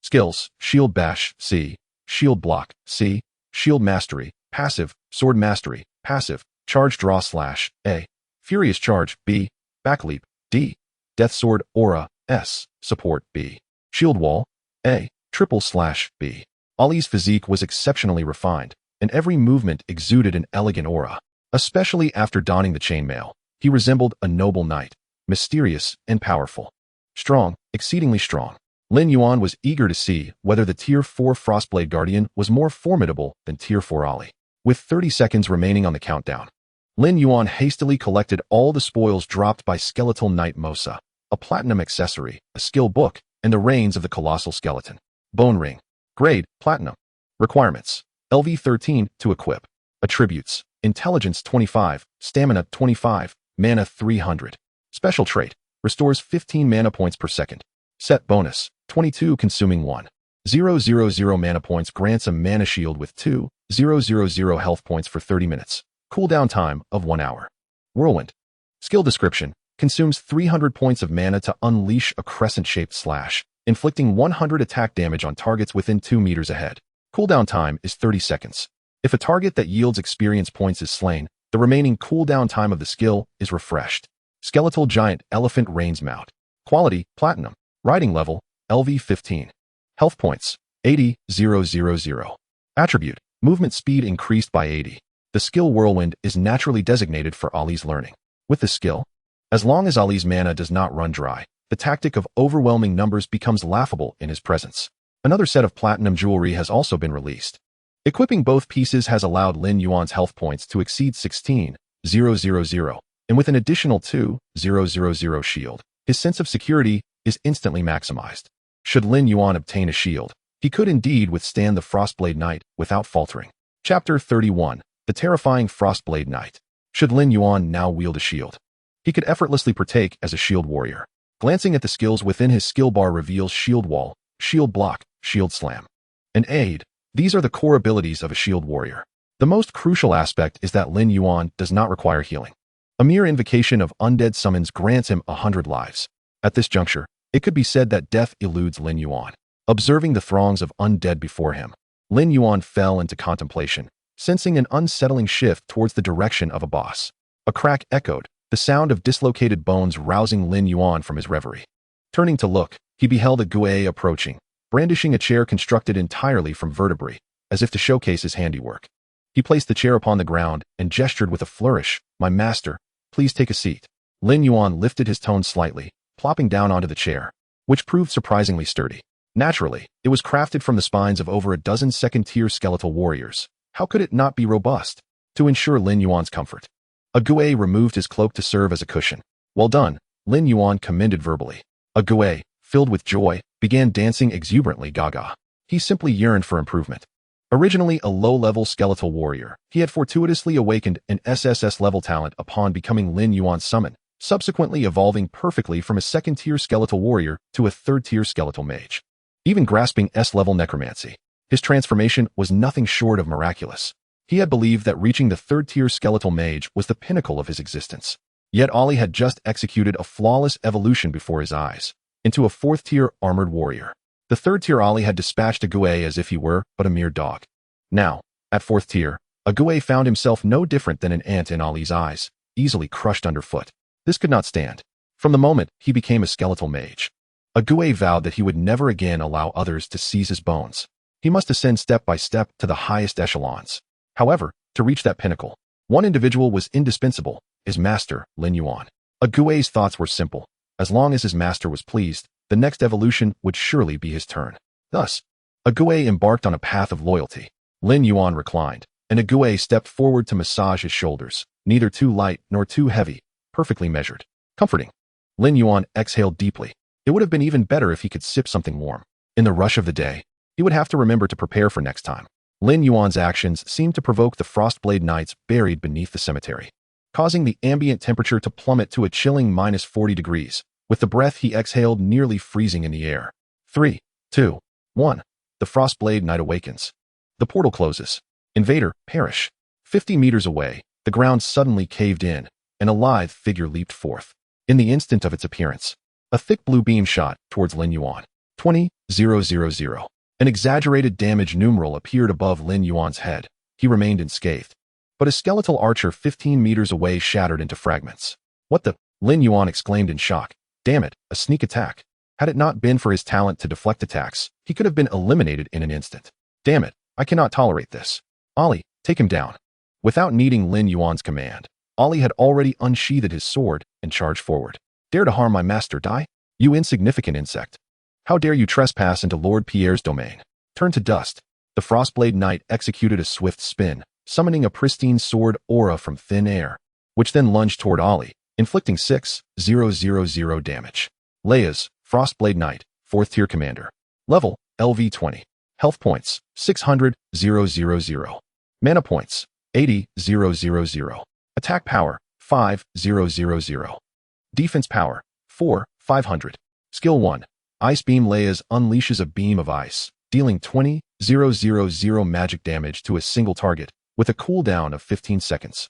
Skills, Shield Bash, C. Shield Block, C. Shield Mastery, Passive, Sword Mastery, Passive, Charge Draw Slash, A. Furious Charge, B. Backleap, D. Death Sword Aura, S. Support, B. Shield Wall, A. Triple Slash, B. Ollie's physique was exceptionally refined, and every movement exuded an elegant aura. Especially after donning the chainmail, he resembled a noble knight, mysterious and powerful. Strong, exceedingly strong. Lin Yuan was eager to see whether the Tier 4 Frostblade Guardian was more formidable than Tier 4 Ollie. With 30 seconds remaining on the countdown, Lin Yuan hastily collected all the spoils dropped by Skeletal Knight Mosa, a platinum accessory, a skill book, and the reins of the colossal skeleton. Bone Ring. Grade, Platinum. Requirements. LV13 to equip. Attributes. Intelligence 25, Stamina 25, Mana 300. Special trait. Restores 15 mana points per second. Set bonus. 22 consuming 1,000 mana points grants a mana shield with 2,000 health points for 30 minutes. Cooldown time of 1 hour. Whirlwind. Skill description. Consumes 300 points of mana to unleash a crescent-shaped slash, inflicting 100 attack damage on targets within 2 meters ahead. Cooldown time is 30 seconds. If a target that yields experience points is slain, the remaining cooldown time of the skill is refreshed. Skeletal Giant Elephant Reins Mount. Quality, Platinum. Riding level, LV15. Health points, 80,000. Attribute, movement speed increased by 80. The skill Whirlwind is naturally designated for Ollie's learning. With the skill, as long as Ollie's mana does not run dry, the tactic of overwhelming numbers becomes laughable in his presence. Another set of platinum jewelry has also been released. Equipping both pieces has allowed Lin Yuan's health points to exceed 16,000, and with an additional 2,000 shield, his sense of security is instantly maximized. Should Lin Yuan obtain a shield, he could indeed withstand the Frostblade Knight without faltering. Chapter 31. The Terrifying Frostblade Knight. Should Lin Yuan now wield a shield, he could effortlessly partake as a shield warrior. Glancing at the skills within his skill bar reveals Shield Wall, Shield Block, shield slam, and aid. These are the core abilities of a shield warrior. The most crucial aspect is that Lin Yuan does not require healing. A mere invocation of undead summons grants him 100 lives. At this juncture, it could be said that death eludes Lin Yuan. Observing the throngs of undead before him, Lin Yuan fell into contemplation, sensing an unsettling shift towards the direction of a boss. A crack echoed, the sound of dislocated bones rousing Lin Yuan from his reverie. Turning to look, he beheld a Guei approaching, brandishing a chair constructed entirely from vertebrae, as if to showcase his handiwork. He placed the chair upon the ground and gestured with a flourish. "My master, please take a seat." Lin Yuan lifted his tone slightly, plopping down onto the chair, which proved surprisingly sturdy. Naturally, it was crafted from the spines of over a dozen second-tier skeletal warriors. How could it not be robust? To ensure Lin Yuan's comfort, a Guei removed his cloak to serve as a cushion. "Well done," Lin Yuan commended verbally. A Guei, filled with joy, began dancing exuberantly gaga. He simply yearned for improvement. Originally a low-level skeletal warrior, he had fortuitously awakened an SSS-level talent upon becoming Lin Yuan's summon, subsequently evolving perfectly from a second-tier skeletal warrior to a third-tier skeletal mage. Even grasping S-level necromancy, his transformation was nothing short of miraculous. He had believed that reaching the third-tier skeletal mage was the pinnacle of his existence. Yet Ollie had just executed a flawless evolution before his eyes, into a fourth-tier armored warrior. The third-tier Ollie had dispatched a Guei as if he were but a mere dog. Now, at fourth tier, a Guei found himself no different than an ant in Ollie's eyes, easily crushed underfoot. This could not stand. From the moment he became a skeletal mage, a Guei vowed that he would never again allow others to seize his bones. He must ascend step by step to the highest echelons. However, to reach that pinnacle, one individual was indispensable, his master, Lin Yuan. A Guei's thoughts were simple. As long as his master was pleased, the next evolution would surely be his turn. Thus, a Guei embarked on a path of loyalty. Lin Yuan reclined, and a Guei stepped forward to massage his shoulders, neither too light nor too heavy, perfectly measured. Comforting. Lin Yuan exhaled deeply. It would have been even better if he could sip something warm. In the rush of the day, he would have to remember to prepare for next time. Lin Yuan's actions seemed to provoke the Frostblade Knights buried beneath the cemetery, causing the ambient temperature to plummet to a chilling -40 degrees. With the breath he exhaled nearly freezing in the air. 3, 2, 1. The Frostblade Knight awakens. The portal closes. Invader, perish. 50 meters away, the ground suddenly caved in, and a lithe figure leaped forth. In the instant of its appearance, a thick blue beam shot towards Lin Yuan. 20,000. An exaggerated damage numeral appeared above Lin Yuan's head. He remained unscathed. But a skeletal archer 15 meters away shattered into fragments. "What the?" Lin Yuan exclaimed in shock. Damn it, a sneak attack. Had it not been for his talent to deflect attacks, he could have been eliminated in an instant. Damn it, I cannot tolerate this. Ollie, take him down. Without needing Lin Yuan's command, Ollie had already unsheathed his sword and charged forward. Dare to harm my master, die? You insignificant insect. How dare you trespass into Lord Pierre's domain? Turn to dust. The Frostblade Knight executed a swift spin, summoning a pristine sword aura from thin air, which then lunged toward Ollie, inflicting 6,000 damage. Leia's, Frostblade Knight, 4th tier commander. Level, LV 20. Health points, 600,000. Mana points, 80,000. Attack power, 5,000. Defense power, 4,500. Skill 1. Ice Beam. Leia's unleashes a beam of ice, dealing 20,000 magic damage to a single target, with a cooldown of 15 seconds.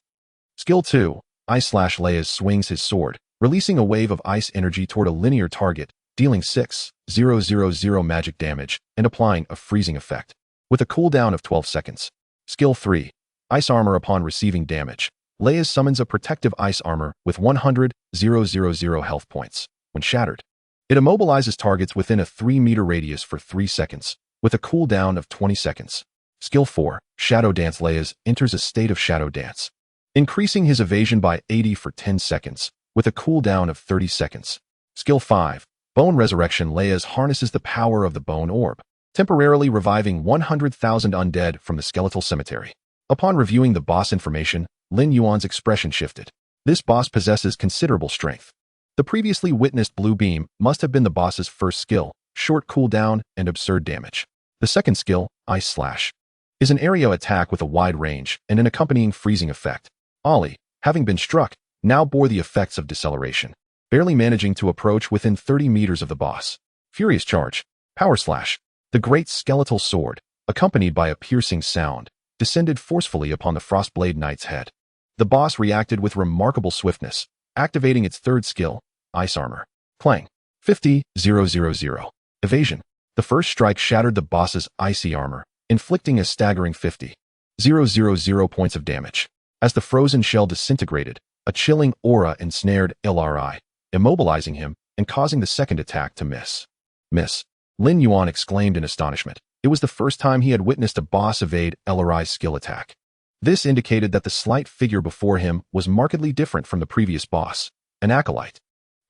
Skill 2. Ice Slash. Leia's swings his sword, releasing a wave of ice energy toward a linear target, dealing 6,000 magic damage and applying a freezing effect, with a cooldown of 12 seconds. Skill 3. Ice Armor. Upon receiving damage, Leia's summons a protective ice armor with 100,000 health points. When shattered, it immobilizes targets within a 3-meter radius for 3 seconds, with a cooldown of 20 seconds. Skill 4. Shadow Dance. Leia's enters a state of shadow dance, increasing his evasion by 80 for 10 seconds, with a cooldown of 30 seconds. Skill 5. Bone Resurrection. Leia's harnesses the power of the Bone Orb, temporarily reviving 100,000 undead from the skeletal cemetery. Upon reviewing the boss information, Lin Yuan's expression shifted. This boss possesses considerable strength. The previously witnessed blue beam must have been the boss's first skill, short cooldown and absurd damage. The second skill, Ice Slash, is an area attack with a wide range and an accompanying freezing effect. Ollie, having been struck, now bore the effects of deceleration, barely managing to approach within 30 meters of the boss. Furious Charge, Power Slash. The great skeletal sword, accompanied by a piercing sound, descended forcefully upon the Frostblade Knight's head. The boss reacted with remarkable swiftness, activating its third skill, Ice Armor. Clang. 50,000. Evasion. The first strike shattered the boss's icy armor, inflicting a staggering 50,000 points of damage. As the frozen shell disintegrated, a chilling aura ensnared LRI, immobilizing him and causing the second attack to miss. Miss. Lin Yuan exclaimed in astonishment. It was the first time he had witnessed a boss evade LRI's skill attack. This indicated that the slight figure before him was markedly different from the previous boss, an acolyte.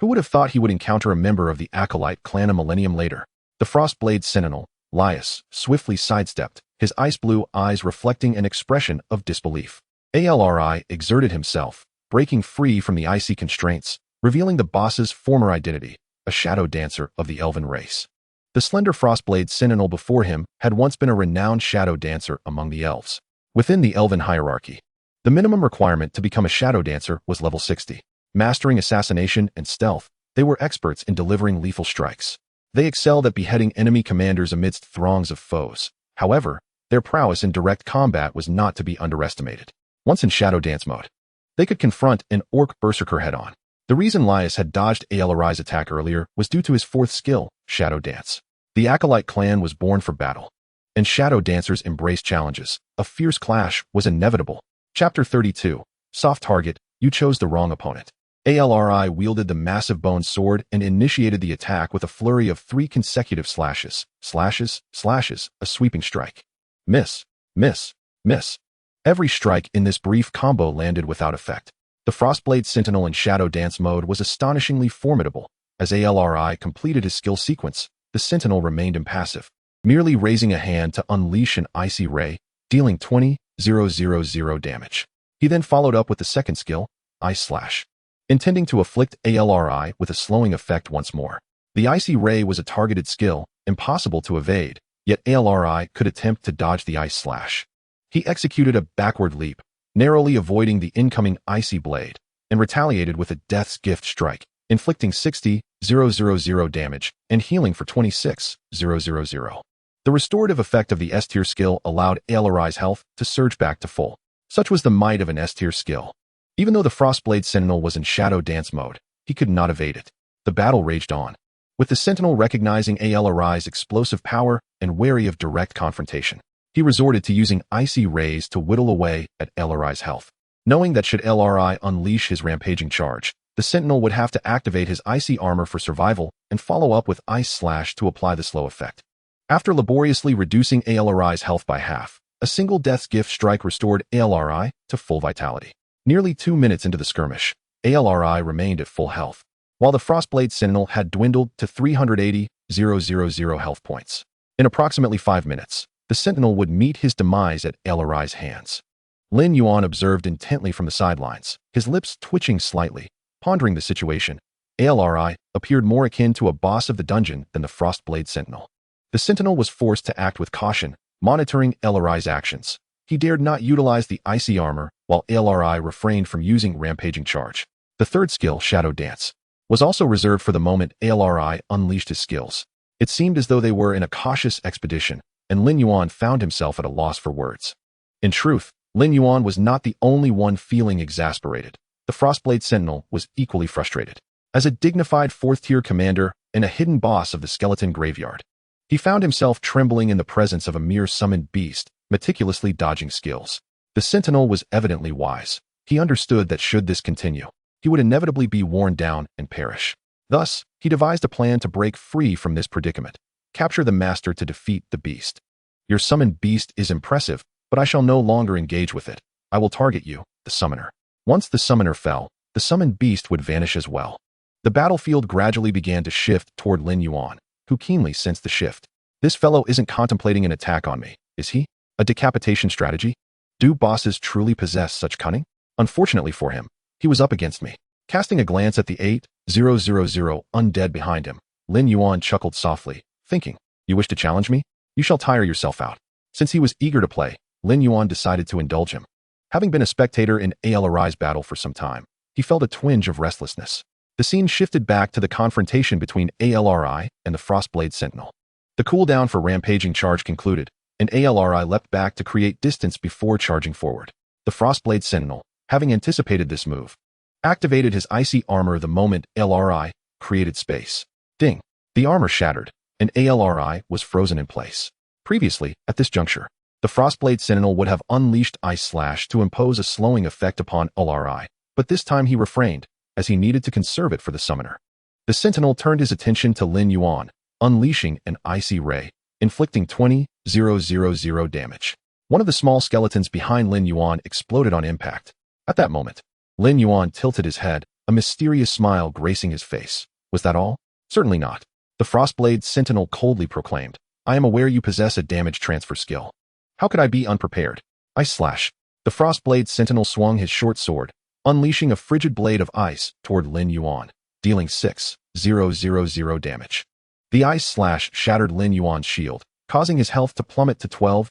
Who would have thought he would encounter a member of the acolyte clan a millennium later? The Frostblade Sentinel, Lias, swiftly sidestepped, his ice blue eyes reflecting an expression of disbelief. ALRI exerted himself, breaking free from the icy constraints, revealing the boss's former identity, a shadow dancer of the elven race. The slender Frostblade Sentinel before him had once been a renowned shadow dancer among the elves. Within the elven hierarchy, the minimum requirement to become a shadow dancer was level 60. Mastering assassination and stealth, they were experts in delivering lethal strikes. They excelled at beheading enemy commanders amidst throngs of foes. However, their prowess in direct combat was not to be underestimated. Once in shadow dance mode, they could confront an orc berserker head-on. The reason Lias had dodged ALRI's attack earlier was due to his fourth skill, Shadow Dance. The Acolyte clan was born for battle, and shadow dancers embraced challenges. A fierce clash was inevitable. Chapter 32. Soft Target. You chose the wrong opponent. ALRI wielded the massive bone sword and initiated the attack with a flurry of 3 consecutive slashes. Slashes, slashes, a sweeping strike. Miss, miss, miss. Every strike in this brief combo landed without effect. The Frostblade Sentinel in Shadow Dance mode was astonishingly formidable. As ALRI completed his skill sequence, the Sentinel remained impassive, merely raising a hand to unleash an icy ray, dealing 20,000 damage. He then followed up with the second skill, Ice Slash, intending to afflict ALRI with a slowing effect once more. The icy ray was a targeted skill, impossible to evade, yet ALRI could attempt to dodge the Ice Slash. He executed a backward leap, narrowly avoiding the incoming icy blade, and retaliated with a Death's Gift strike, inflicting 60,000 damage and healing for 26,000. The restorative effect of the S-tier skill allowed ALRI's health to surge back to full. Such was the might of an S-tier skill. Even though the Frostblade Sentinel was in Shadow Dance mode, he could not evade it. The battle raged on, with the Sentinel recognizing ALRI's explosive power and wary of direct confrontation. He resorted to using icy rays to whittle away at LRI's health. Knowing that should LRI unleash his rampaging charge, the Sentinel would have to activate his icy armor for survival and follow up with Ice Slash to apply the slow effect. After laboriously reducing ALRI's health by half, a single Death's Gift strike restored ALRI to full vitality. Nearly 2 minutes into the skirmish, ALRI remained at full health, while the Frostblade Sentinel had dwindled to 380,000 health points. In approximately 5 minutes, the Sentinel would meet his demise at LRI's hands. Lin Yuan observed intently from the sidelines, his lips twitching slightly, pondering the situation. ALRI appeared more akin to a boss of the dungeon than the Frostblade Sentinel. The Sentinel was forced to act with caution, monitoring LRI's actions. He dared not utilize the icy armor, while ALRI refrained from using rampaging charge. The third skill, Shadow Dance, was also reserved for the moment ALRI unleashed his skills. It seemed as though they were in a cautious expedition, and Lin Yuan found himself at a loss for words. In truth, Lin Yuan was not the only one feeling exasperated. The Frostblade Sentinel was equally frustrated. As a dignified 4th-tier commander and a hidden boss of the skeleton graveyard, he found himself trembling in the presence of a mere summoned beast, meticulously dodging skills. The Sentinel was evidently wise. He understood that should this continue, he would inevitably be worn down and perish. Thus, he devised a plan to break free from this predicament. Capture the master to defeat the beast. Your summoned beast is impressive, but I shall no longer engage with it. I will target you, the summoner. Once the summoner fell, the summoned beast would vanish as well. The battlefield gradually began to shift toward Lin Yuan, who keenly sensed the shift. This fellow isn't contemplating an attack on me, is he? A decapitation strategy? Do bosses truly possess such cunning? Unfortunately for him, he was up against me. Casting a glance at the 8,000 undead behind him, Lin Yuan chuckled softly, thinking, you wish to challenge me? You shall tire yourself out. Since he was eager to play, Lin Yuan decided to indulge him. Having been a spectator in ALRI's battle for some time, he felt a twinge of restlessness. The scene shifted back to the confrontation between ALRI and the Frostblade Sentinel. The cooldown for rampaging charge concluded, and ALRI leapt back to create distance before charging forward. The Frostblade Sentinel, having anticipated this move, activated his icy armor the moment ALRI created space. Ding! The armor shattered, and ALRI was frozen in place. Previously, at this juncture, the Frostblade Sentinel would have unleashed Ice Slash to impose a slowing effect upon ALRI, but this time he refrained, as he needed to conserve it for the summoner. The Sentinel turned his attention to Lin Yuan, unleashing an Icy Ray, inflicting 20,000 damage. One of the small skeletons behind Lin Yuan exploded on impact. At that moment, Lin Yuan tilted his head, a mysterious smile gracing his face. Was that all? Certainly not. The Frostblade Sentinel coldly proclaimed, I am aware you possess a damage transfer skill. How could I be unprepared? Ice Slash. The Frostblade Sentinel swung his short sword, unleashing a frigid blade of ice toward Lin Yuan, dealing 6,000 damage. The Ice Slash shattered Lin Yuan's shield, causing his health to plummet to 12,000.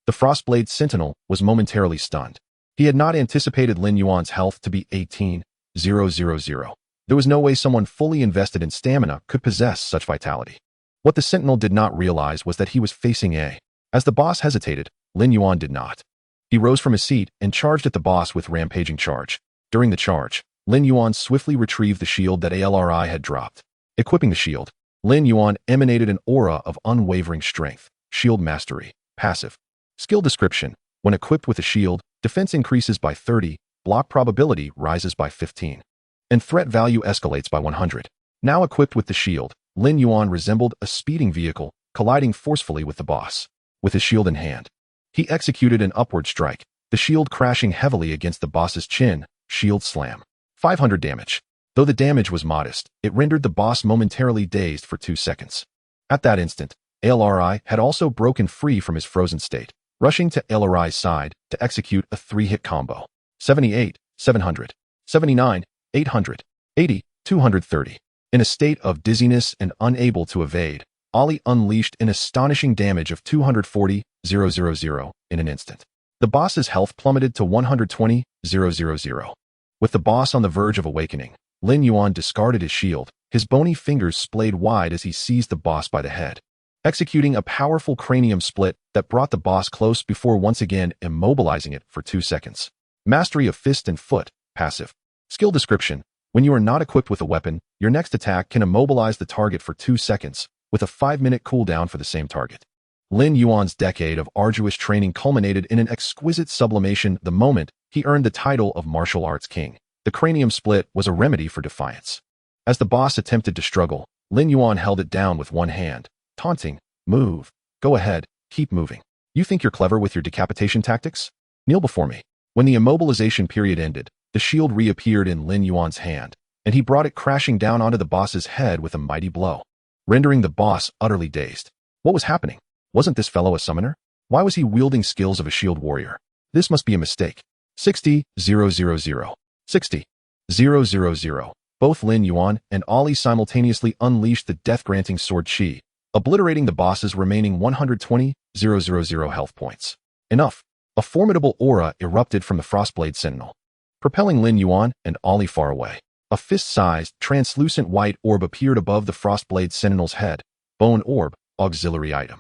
The Frostblade Sentinel was momentarily stunned. He had not anticipated Lin Yuan's health to be 18,000. There was no way someone fully invested in stamina could possess such vitality. What the Sentinel did not realize was that he was facing A. As the boss hesitated, Lin Yuan did not. He rose from his seat and charged at the boss with rampaging charge. During the charge, Lin Yuan swiftly retrieved the shield that ALRI had dropped. Equipping the shield, Lin Yuan emanated an aura of unwavering strength. Shield Mastery. Passive. Skill description. When equipped with a shield, defense increases by 30, block probability rises by 15, and threat value escalates by 100. Now equipped with the shield, Lin Yuan resembled a speeding vehicle, colliding forcefully with the boss. With his shield in hand, he executed an upward strike, the shield crashing heavily against the boss's chin. Shield Slam. 500 damage. Though the damage was modest, it rendered the boss momentarily dazed for 2 seconds. At that instant, ALRI had also broken free from his frozen state, rushing to ALRI's side to execute a 3-hit combo. 78, 700, 79, 800, 80, 230. In a state of dizziness and unable to evade, Ali unleashed an astonishing damage of 240,000 in an instant. The boss's health plummeted to 120,000. With the boss on the verge of awakening, Lin Yuan discarded his shield, his bony fingers splayed wide as he seized the boss by the head, executing a powerful cranium split that brought the boss close before once again immobilizing it for 2 seconds. Mastery of Fist and Foot. Passive. Skill description. When you are not equipped with a weapon, your next attack can immobilize the target for 2 seconds, with a 5-minute cooldown for the same target. Lin Yuan's decade of arduous training culminated in an exquisite sublimation the moment he earned the title of Martial Arts King. The cranium split was a remedy for defiance. As the boss attempted to struggle, Lin Yuan held it down with one hand, taunting, move, go ahead, keep moving. You think you're clever with your decapitation tactics? Kneel before me. When the immobilization period ended, the shield reappeared in Lin Yuan's hand, and he brought it crashing down onto the boss's head with a mighty blow, rendering the boss utterly dazed. What was happening? Wasn't this fellow a summoner? Why was he wielding skills of a shield warrior? This must be a mistake. 60,000. 60,000. Both Lin Yuan and Ali simultaneously unleashed the death-granting sword Qi, obliterating the boss's remaining 120,000 health points. Enough. A formidable aura erupted from the Frostblade Sentinel, propelling Lin Yuan and Ali far away. A fist-sized, translucent white orb appeared above the Frostblade Sentinel's head. Bone Orb. Auxiliary item.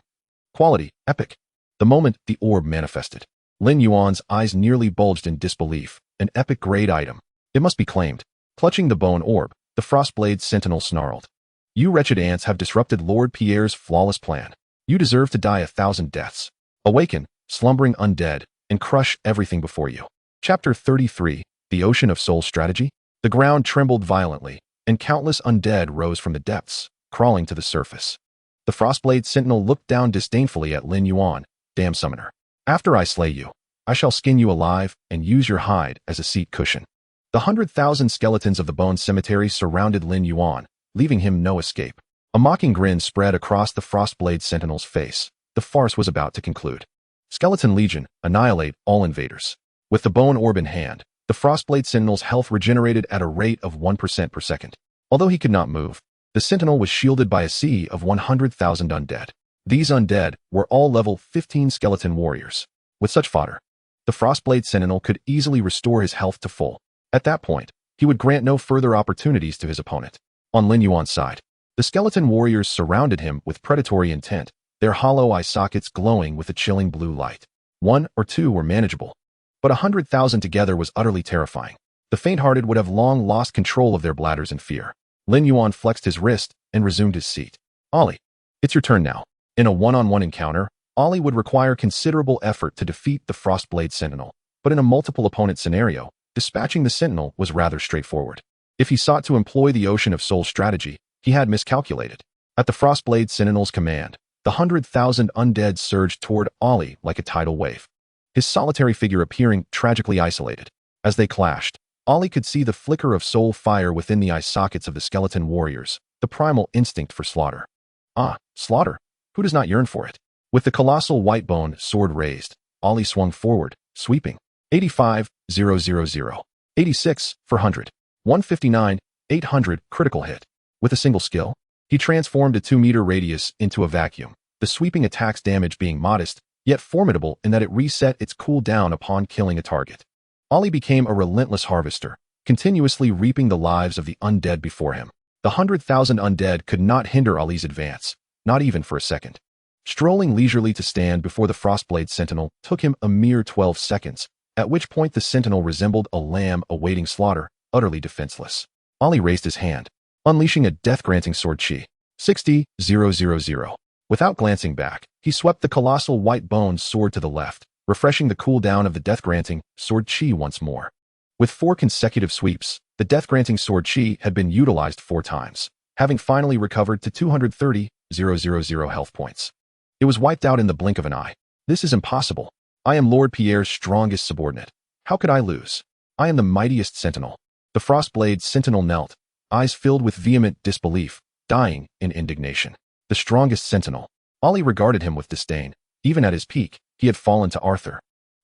Quality. Epic. The moment the orb manifested, Lin Yuan's eyes nearly bulged in disbelief. An epic-grade item. It must be claimed. Clutching the bone orb, the Frostblade Sentinel snarled. You wretched ants have disrupted Lord Pierre's flawless plan. You deserve to die 1,000 deaths. Awaken, slumbering undead, and crush everything before you. Chapter 33. The Ocean of Soul Strategy. The ground trembled violently, and countless undead rose from the depths, crawling to the surface. The Frostblade Sentinel looked down disdainfully at Lin Yuan. Damn summoner. After I slay you, I shall skin you alive and use your hide as a seat cushion. The 100,000 skeletons of the bone cemetery surrounded Lin Yuan, leaving him no escape. A mocking grin spread across the Frostblade Sentinel's face. The farce was about to conclude. Skeleton Legion, annihilate all invaders. With the bone orb in hand, the Frostblade Sentinel's health regenerated at a rate of 1% per second. Although he could not move, the Sentinel was shielded by a sea of 100,000 undead. These undead were all level 15 skeleton warriors. With such fodder, the Frostblade Sentinel could easily restore his health to full. At that point, he would grant no further opportunities to his opponent. On Lin Yuan's side, The skeleton warriors surrounded him with predatory intent, their hollow eye sockets glowing with a chilling blue light. 1 or 2 were manageable, but 100,000 together was utterly terrifying. The faint-hearted would have long lost control of their bladders in fear. Lin Yuan flexed his wrist and resumed his seat. Ollie, it's your turn now. In a one-on-one encounter, Ollie would require considerable effort to defeat the Frostblade Sentinel, but in a multiple-opponent scenario, dispatching the Sentinel was rather straightforward. If he sought to employ the Ocean of Souls strategy, he had miscalculated. At the Frostblade Sentinel's command, the 100,000 undead surged toward Ollie like a tidal wave, his solitary figure appearing tragically isolated. As they clashed, Ollie could see the flicker of soul fire within the eye sockets of the skeleton warriors, the primal instinct for slaughter. Ah, slaughter! Who does not yearn for it? With the colossal white-bone sword raised, Ollie swung forward, sweeping. 85, 000. 86, for 100. 159, 800, critical hit. With a single skill, he transformed a 2-meter radius into a vacuum, the sweeping attack's damage being modest, yet formidable in that it reset its cooldown upon killing a target. Ollie became a relentless harvester, continuously reaping the lives of the undead before him. The 100,000 undead could not hinder Ollie's advance, not even for a second. Strolling leisurely to stand before the Frostblade Sentinel took him a mere 12 seconds, at which point the Sentinel resembled a lamb awaiting slaughter, utterly defenseless. Ollie raised his hand, unleashing a death-granting sword chi. 60, 000. Without glancing back, he swept the colossal white-boned sword to the left, refreshing the cooldown of the death-granting sword chi once more. With 4 consecutive sweeps, the death-granting sword chi had been utilized 4 times, having finally recovered to 230, 000 health points. It was wiped out in the blink of an eye. This is impossible. I am Lord Pierre's strongest subordinate. How could I lose? I am the mightiest sentinel. The Frostblade Sentinel knelt, eyes filled with vehement disbelief, dying in indignation. The strongest sentinel. Ollie regarded him with disdain. Even at his peak, he had fallen to Arthur.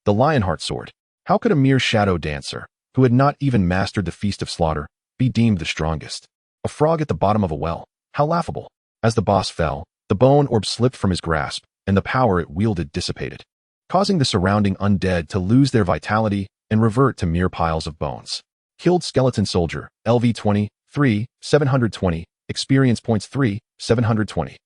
The Lionheart sword. How could a mere shadow dancer, who had not even mastered the Feast of Slaughter, be deemed the strongest? A frog at the bottom of a well. How laughable. As the boss fell, the bone orb slipped from his grasp, and the power it wielded dissipated, causing the surrounding undead to lose their vitality and revert to mere piles of bones. Killed Skeleton Soldier, LV 20, 3, 720, experience points 3, 720.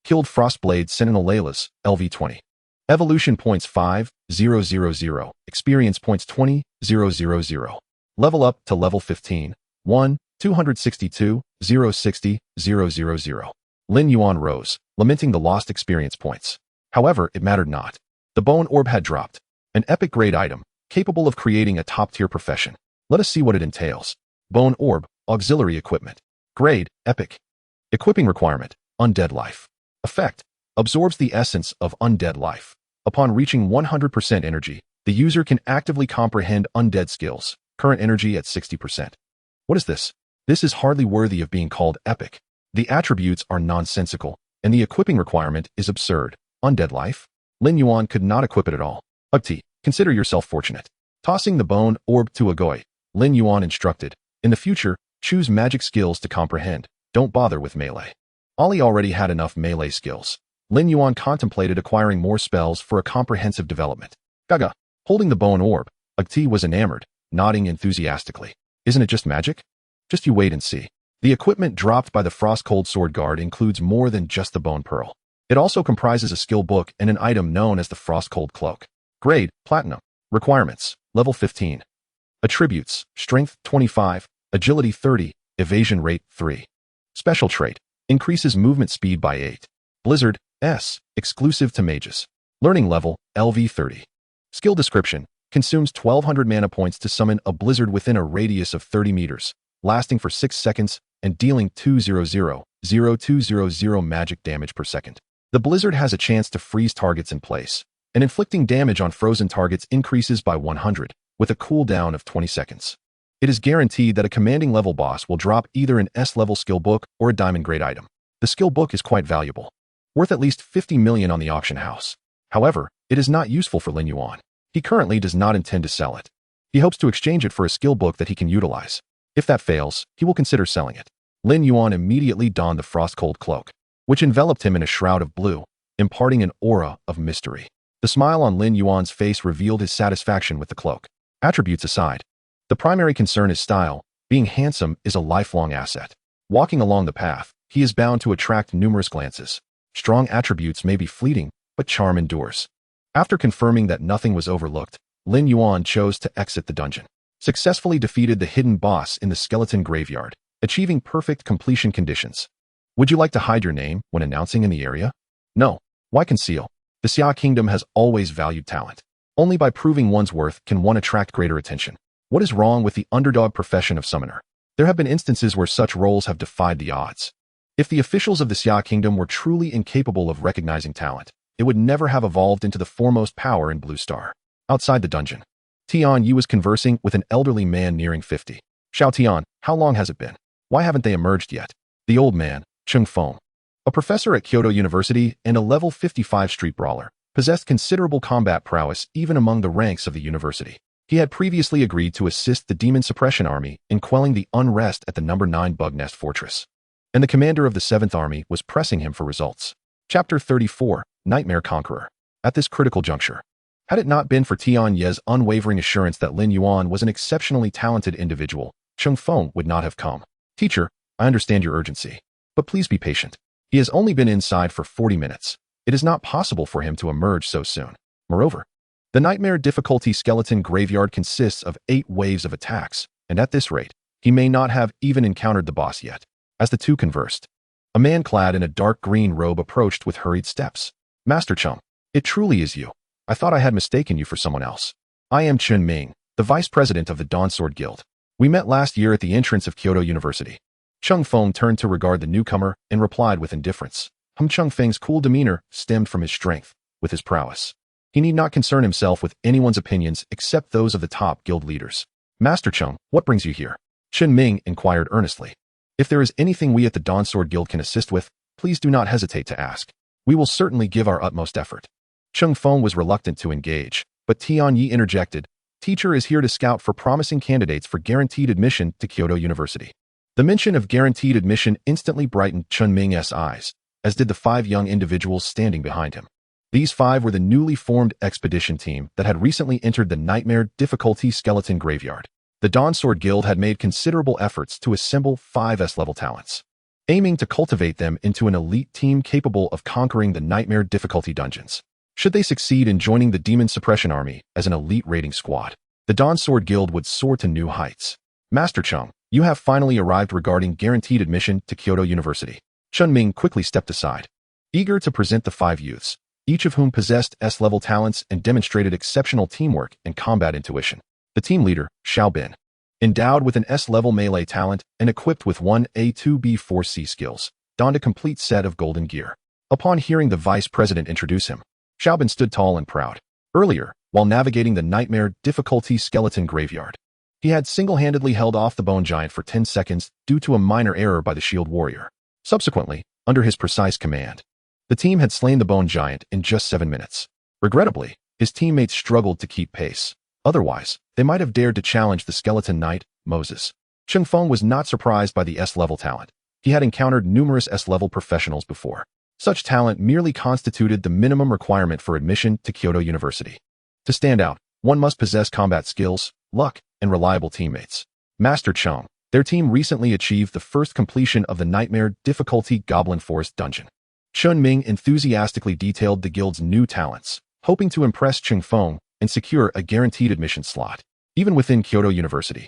Killed Frostblade Sentinel Laylas, LV 20. Evolution points 5, 000, experience points 20, 000. Level up to level 15, 1, 262, 060, 000. Lin Yuan rose, lamenting the lost experience points. However, it mattered not. The bone orb had dropped, an epic-grade item, capable of creating a top-tier profession. Let us see what it entails. Bone orb, auxiliary equipment. Grade, epic. Equipping requirement, undead life. Effect, absorbs the essence of undead life. Upon reaching 100% energy, the user can actively comprehend undead skills, current energy at 60%. What is this? This is hardly worthy of being called epic. The attributes are nonsensical, and the equipping requirement is absurd. Undead life? Lin Yuan could not equip it at all. Ugti, consider yourself fortunate. Tossing the bone orb to Agoy, Lin Yuan instructed, in the future, choose magic skills to comprehend. Don't bother with melee. Ollie already had enough melee skills. Lin Yuan contemplated acquiring more spells for a comprehensive development. Gaga, holding the bone orb, Ugti was enamored, nodding enthusiastically. Isn't it just magic? Just you wait and see. The equipment dropped by the Frost-Cold Sword Guard includes more than just the bone pearl. It also comprises a skill book and an item known as the Frost-Cold Cloak. Grade, Platinum. Requirements, level 15. Attributes, Strength 25, Agility 30, Evasion Rate 3. Special trait, increases movement speed by 8. Blizzard, S, exclusive to mages. Learning level, LV 30. Skill description, consumes 1200 mana points to summon a blizzard within a radius of 30 meters, lasting for 6 seconds and dealing 200,0200 magic damage per second. The blizzard has a chance to freeze targets in place, and inflicting damage on frozen targets increases by 100, with a cooldown of 20 seconds. It is guaranteed that a commanding level boss will drop either an S-level skill book or a diamond grade item. The skill book is quite valuable, worth at least 50 million on the auction house. However, it is not useful for Lin Yuan. He currently does not intend to sell it. He hopes to exchange it for a skill book that he can utilize. If that fails, he will consider selling it. Lin Yuan immediately donned the Frost-Cold Cloak, which enveloped him in a shroud of blue, imparting an aura of mystery. The smile on Lin Yuan's face revealed his satisfaction with the cloak. Attributes aside, the primary concern is style. Being handsome is a lifelong asset. Walking along the path, he is bound to attract numerous glances. Strong attributes may be fleeting, but charm endures. After confirming that nothing was overlooked, Lin Yuan chose to exit the dungeon. Successfully defeated the hidden boss in the skeleton graveyard, achieving perfect completion conditions. Would you like to hide your name when announcing in the area? No. Why conceal? The Xia Kingdom has always valued talent. Only by proving one's worth can one attract greater attention. What is wrong with the underdog profession of summoner? There have been instances where such roles have defied the odds. If the officials of the Xia Kingdom were truly incapable of recognizing talent, it would never have evolved into the foremost power in Blue Star. Outside the dungeon, Tian Yi was conversing with an elderly man nearing 50. Xiao Tian, how long has it been? Why haven't they emerged yet? The old man, Cheng Feng, a professor at Kyoto University and a level 55 street brawler, possessed considerable combat prowess even among the ranks of the university. He had previously agreed to assist the Demon Suppression Army in quelling the unrest at the No. 9 Bug Nest Fortress, and the commander of the 7th Army was pressing him for results. Chapter 34, Nightmare Conqueror. At this critical juncture, had it not been for Tian Ye's unwavering assurance that Lin Yuan was an exceptionally talented individual, Cheng Feng would not have come. Teacher, I understand your urgency, but please be patient. He has only been inside for 40 minutes. It is not possible for him to emerge so soon. Moreover, the nightmare difficulty skeleton graveyard consists of 8 waves of attacks, and at this rate, he may not have even encountered the boss yet. As the two conversed, a man clad in a dark green robe approached with hurried steps. Master Cheng, it truly is you. I thought I had mistaken you for someone else. I am Chen Ming, the vice president of the Dawn Sword Guild. We met last year at the entrance of Kyoto University. Cheng Feng turned to regard the newcomer and replied with indifference. Cheng Feng's cool demeanor stemmed from his strength, with his prowess. He need not concern himself with anyone's opinions except those of the top guild leaders. Master Cheng, what brings you here? Chen Ming inquired earnestly. If there is anything we at the Dawn Sword Guild can assist with, please do not hesitate to ask. We will certainly give our utmost effort. Cheng Feng was reluctant to engage, but Tian Yi interjected. Teacher is here to scout for promising candidates for guaranteed admission to Kyoto University. The mention of guaranteed admission instantly brightened Chen Ming's eyes, as did the 5 young individuals standing behind him. These 5 were the newly formed expedition team that had recently entered the nightmare difficulty skeleton graveyard. The Dawn Sword Guild had made considerable efforts to assemble 5 S-level talents, aiming to cultivate them into an elite team capable of conquering the nightmare difficulty dungeons. Should they succeed in joining the Demon Suppression Army as an elite raiding squad, the Dawn Sword Guild would soar to new heights. Master Cheng, you have finally arrived regarding guaranteed admission to Kyoto University. Chen Ming quickly stepped aside, eager to present the 5 youths, each of whom possessed S-level talents and demonstrated exceptional teamwork and combat intuition. The team leader, Xiao Bin, endowed with an S-level melee talent and equipped with 1 A2B4C skills, donned a complete set of golden gear. Upon hearing the vice president introduce him, Xiao Bin stood tall and proud. Earlier, while navigating the nightmare difficulty skeleton graveyard, he had single-handedly held off the bone giant for 10 seconds due to a minor error by the shield warrior. Subsequently, under his precise command, the team had slain the bone giant in just 7 minutes. Regrettably, his teammates struggled to keep pace. Otherwise, they might have dared to challenge the skeleton knight, Moses. Cheng Feng was not surprised by the S-level talent. He had encountered numerous S-level professionals before. Such talent merely constituted the minimum requirement for admission to Kyoto University. To stand out, one must possess combat skills, luck, and reliable teammates. Master Cheng, their team recently achieved the first completion of the nightmare difficulty Goblin Forest dungeon. Chen Ming enthusiastically detailed the guild's new talents, hoping to impress Cheng Feng and secure a guaranteed admission slot. Even within Kyoto University,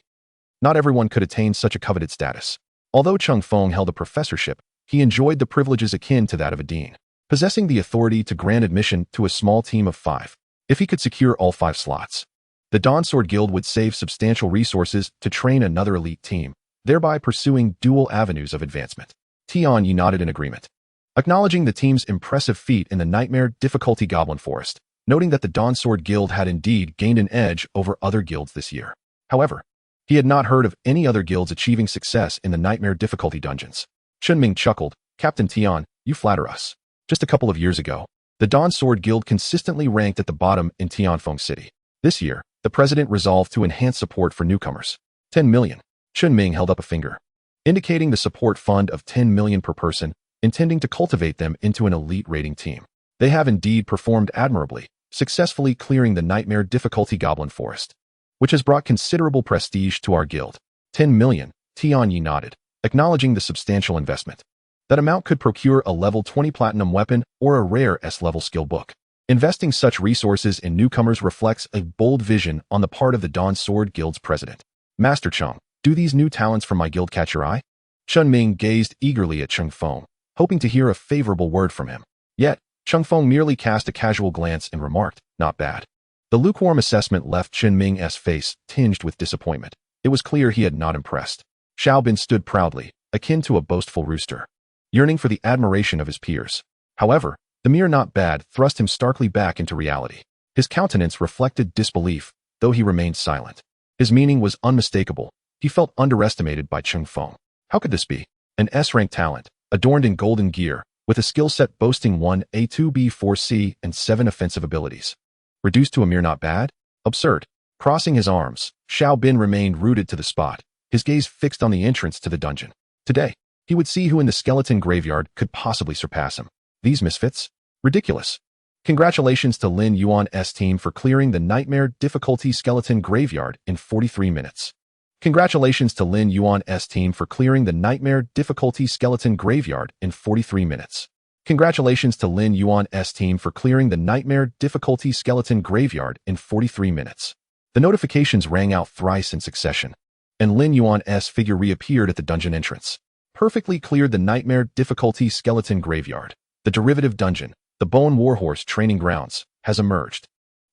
not everyone could attain such a coveted status. Although Cheng Feng held a professorship, he enjoyed the privileges akin to that of a dean, possessing the authority to grant admission to a small team of 5. If he could secure all 5 slots, the Dawn Sword Guild would save substantial resources to train another elite team, thereby pursuing dual avenues of advancement. Tian Yi nodded in agreement, acknowledging the team's impressive feat in the nightmare difficulty Goblin Forest, noting that the Dawn Sword Guild had indeed gained an edge over other guilds this year. However, he had not heard of any other guilds achieving success in the nightmare difficulty dungeons. Chen Ming chuckled. Captain Tian, you flatter us. Just a couple of years ago, the Dawn Sword Guild consistently ranked at the bottom in Tianfeng City. This year, the president resolved to enhance support for newcomers. 10 million. Chen Ming held up a finger, indicating the support fund of 10 million per person, intending to cultivate them into an elite raiding team. They have indeed performed admirably, successfully clearing the nightmare difficulty Goblin Forest, which has brought considerable prestige to our guild. 10 million, Tian Yi nodded, acknowledging the substantial investment. That amount could procure a level 20 platinum weapon or a rare S-level skill book. Investing such resources in newcomers reflects a bold vision on the part of the Dawn Sword Guild's president. Master Chung, do these new talents from my guild catch your eye? Chun Ming gazed eagerly at Chung Feng, hoping to hear a favorable word from him. Yet, Chung Feng merely cast a casual glance and remarked, not bad. The lukewarm assessment left Chun Ming's face tinged with disappointment. It was clear he had not impressed. Xiao Bin stood proudly, akin to a boastful rooster, yearning for the admiration of his peers. However, the mere not bad thrust him starkly back into reality. His countenance reflected disbelief, though he remained silent. His meaning was unmistakable. He felt underestimated by Chung Feng. How could this be? An S-rank talent, adorned in golden gear, with a skill set boasting 1A, 2B, 4C, and 7 offensive abilities. Reduced to a mere not bad? Absurd. Crossing his arms, Xiao Bin remained rooted to the spot, his gaze fixed on the entrance to the dungeon. Today, he would see who in the skeleton graveyard could possibly surpass him. These misfits? Ridiculous. Congratulations to Lin Yuan's team for clearing the Nightmare Difficulty Skeleton Graveyard in 43 minutes. Congratulations to Lin Yuan's team for clearing the Nightmare Difficulty Skeleton Graveyard in 43 minutes. Congratulations to Lin Yuan's team for clearing the Nightmare Difficulty Skeleton Graveyard in 43 minutes. The notifications rang out thrice in succession, and Lin Yuan's figure reappeared at the dungeon entrance. Perfectly cleared the Nightmare Difficulty Skeleton Graveyard. The derivative dungeon, the Bone Warhorse Training Grounds, has emerged.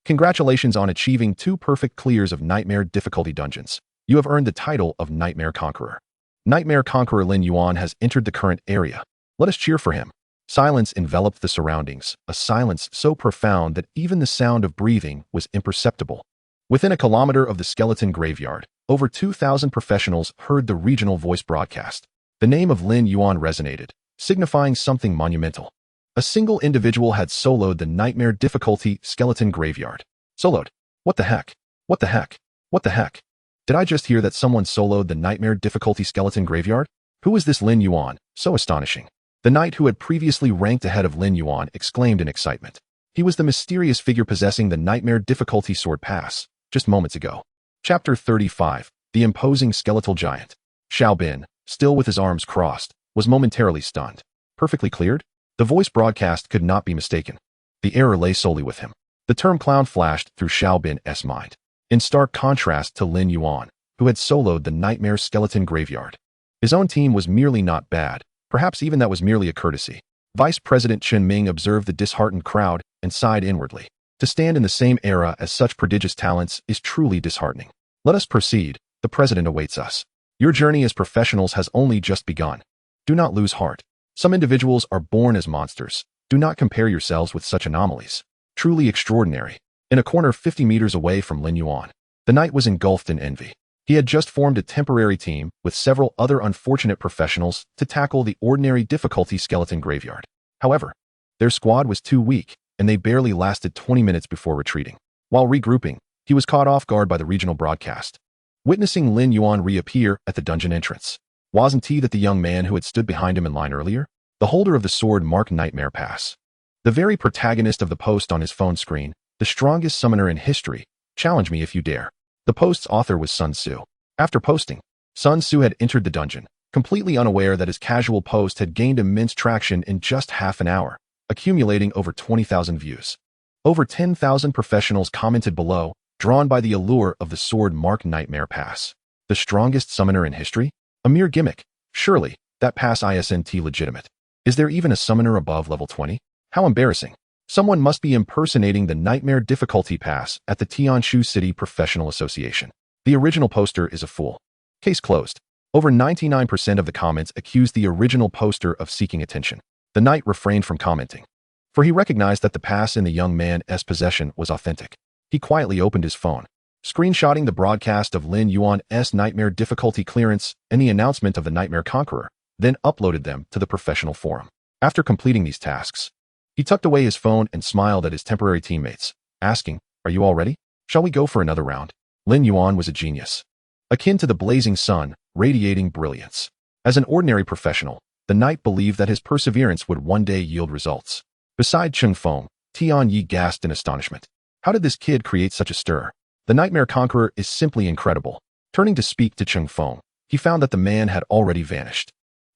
Congratulations on achieving 2 perfect clears of Nightmare Difficulty dungeons. You have earned the title of Nightmare Conqueror. Nightmare Conqueror Lin Yuan has entered the current area. Let us cheer for him. Silence enveloped the surroundings, a silence so profound that even the sound of breathing was imperceptible. Within a kilometer of the skeleton graveyard, over 2,000 professionals heard the regional voice broadcast. The name of Lin Yuan resonated, signifying something monumental. A single individual had soloed the Nightmare Difficulty Skeleton Graveyard. Soloed? What the heck? What the heck? What the heck? Did I just hear that someone soloed the Nightmare Difficulty Skeleton Graveyard? Who is this Lin Yuan? So astonishing. The knight who had previously ranked ahead of Lin Yuan exclaimed in excitement. He was the mysterious figure possessing the Nightmare Difficulty Sword Pass, just moments ago. Chapter 35. The Imposing Skeletal Giant. Xiao Bin, still with his arms crossed, was momentarily stunned. Perfectly cleared? The voice broadcast could not be mistaken. The error lay solely with him. The term clown flashed through Xiao Bin's mind, in stark contrast to Lin Yuan, who had soloed the Nightmare Skeleton Graveyard. His own team was merely not bad, perhaps even that was merely a courtesy. Vice President Chun Ming observed the disheartened crowd and sighed inwardly. To stand in the same era as such prodigious talents is truly disheartening. Let us proceed, the president awaits us. Your journey as professionals has only just begun. Do not lose heart. Some individuals are born as monsters. Do not compare yourselves with such anomalies. Truly extraordinary. In a corner 50 meters away from Lin Yuan, the knight was engulfed in envy. He had just formed a temporary team with several other unfortunate professionals to tackle the ordinary difficulty skeleton graveyard. However, their squad was too weak, and they barely lasted 20 minutes before retreating. While regrouping, he was caught off guard by the regional broadcast. Witnessing Lin Yuan reappear at the dungeon entrance, wasn't he that the young man who had stood behind him in line earlier? The holder of the sword marked Nightmare Pass. The very protagonist of the post on his phone screen, the strongest summoner in history, challenge me if you dare. The post's author was Sun Tzu. After posting, Sun Tzu had entered the dungeon, completely unaware that his casual post had gained immense traction in just half an hour, accumulating over 20,000 views. Over 10,000 professionals commented below, drawn by the allure of the sword marked Nightmare Pass. The strongest summoner in history? A mere gimmick. Surely, that pass isn't legitimate. Is there even a summoner above level 20? How embarrassing. Someone must be impersonating the Nightmare Difficulty Pass at the Tianshu City Professional Association. The original poster is a fool. Case closed. Over 99% of the comments accused the original poster of seeking attention. The knight refrained from commenting, for he recognized that the pass in the young man's possession was authentic. He quietly opened his phone, screenshotting the broadcast of Lin Yuan's Nightmare Difficulty clearance and the announcement of the Nightmare Conqueror, then uploaded them to the professional forum. After completing these tasks, he tucked away his phone and smiled at his temporary teammates, asking, "Are you all ready? Shall we go for another round?" Lin Yuan was a genius, akin to the blazing sun, radiating brilliance. As an ordinary professional, the knight believed that his perseverance would one day yield results. Beside Chung Feng, Tian Yi gasped in astonishment. How did this kid create such a stir? The Nightmare Conqueror is simply incredible. Turning to speak to Chung Feng, he found that the man had already vanished.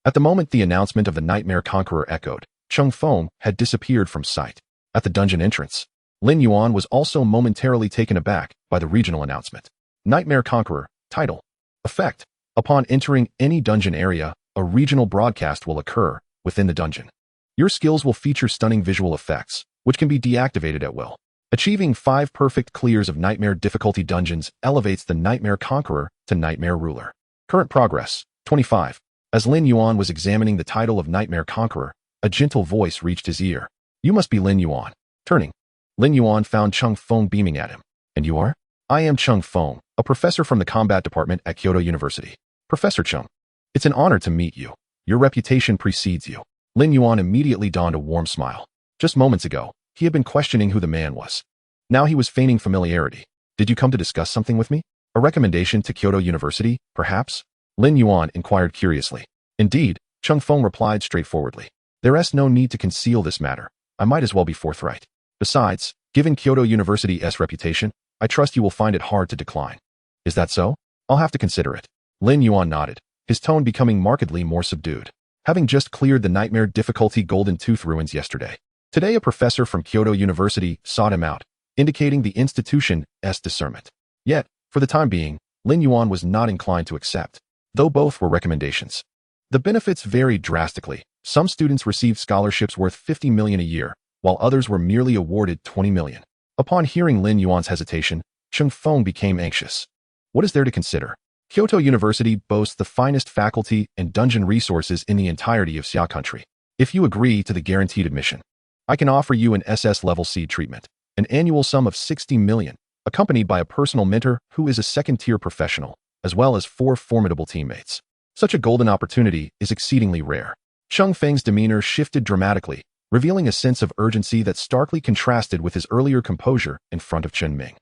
At the moment the announcement of the Nightmare Conqueror echoed, Chung Feng had disappeared from sight. At the dungeon entrance, Lin Yuan was also momentarily taken aback by the regional announcement. Nightmare Conqueror, title, effect. Upon entering any dungeon area, a regional broadcast will occur within the dungeon. Your skills will feature stunning visual effects, which can be deactivated at will. Achieving 5 perfect clears of Nightmare difficulty dungeons elevates the Nightmare Conqueror to Nightmare Ruler. Current progress, 25. As Lin Yuan was examining the title of Nightmare Conqueror, a gentle voice reached his ear. You must be Lin Yuan. Turning, Lin Yuan found Chung Feng beaming at him. And you are? I am Chung Feng, a professor from the combat department at Kyoto University. Professor Chung, it's an honor to meet you. Your reputation precedes you. Lin Yuan immediately donned a warm smile. Just moments ago, he had been questioning who the man was. Now he was feigning familiarity. Did you come to discuss something with me? A recommendation to Kyoto University, perhaps? Lin Yuan inquired curiously. Indeed, Chung Feng replied straightforwardly. There is no need to conceal this matter. I might as well be forthright. Besides, given Kyoto University's reputation, I trust you will find it hard to decline. Is that so? I'll have to consider it. Lin Yuan nodded, his tone becoming markedly more subdued. Having just cleared the Nightmare difficulty Golden Tooth ruins yesterday, today a professor from Kyoto University sought him out, indicating the institution's discernment. Yet, for the time being, Lin Yuan was not inclined to accept, though both were recommendations. The benefits varied drastically. Some students received scholarships worth 50 million a year, while others were merely awarded 20 million. Upon hearing Lin Yuan's hesitation, Chung Feng became anxious. What is there to consider? Kyoto University boasts the finest faculty and dungeon resources in the entirety of Xia country. If you agree to the guaranteed admission, I can offer you an SS level seed treatment, an annual sum of 60 million, accompanied by a personal mentor who is a second-tier professional, as well as 4 formidable teammates. Such a golden opportunity is exceedingly rare. Chung Feng's demeanor shifted dramatically, revealing a sense of urgency that starkly contrasted with his earlier composure in front of Chen Ming.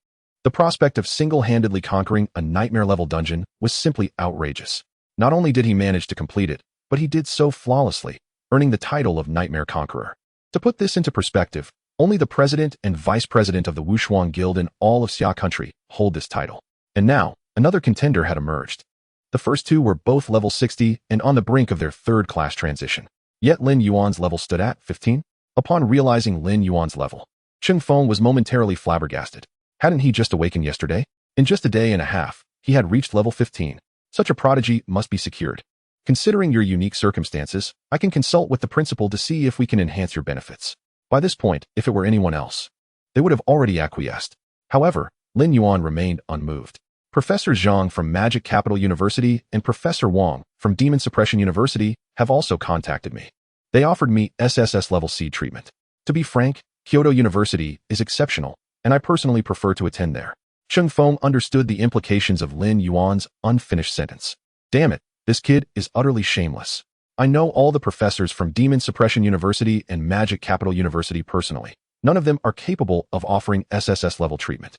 The prospect of single-handedly conquering a nightmare-level dungeon was simply outrageous. Not only did he manage to complete it, but he did so flawlessly, earning the title of Nightmare Conqueror. To put this into perspective, only the president and vice president of the Wushuang Guild in all of Xia country hold this title. And now, another contender had emerged. The first 2 were both level 60 and on the brink of their 3rd class transition. Yet Lin Yuan's level stood at 15. Upon realizing Lin Yuan's level, Chung Feng was momentarily flabbergasted. Hadn't he just awakened yesterday? In just a day and a half, he had reached level 15. Such a prodigy must be secured. Considering your unique circumstances, I can consult with the principal to see if we can enhance your benefits. By this point, if it were anyone else, they would have already acquiesced. However, Lin Yuan remained unmoved. Professor Zhang from Magic Capital University and Professor Wang from Demon Suppression University have also contacted me. They offered me SSS level seed treatment. To be frank, Kyoto University is exceptional, and I personally prefer to attend there. Chung Feng understood the implications of Lin Yuan's unfinished sentence. Damn it, this kid is utterly shameless. I know all the professors from Demon Suppression University and Magic Capital University personally. None of them are capable of offering SSS level treatment.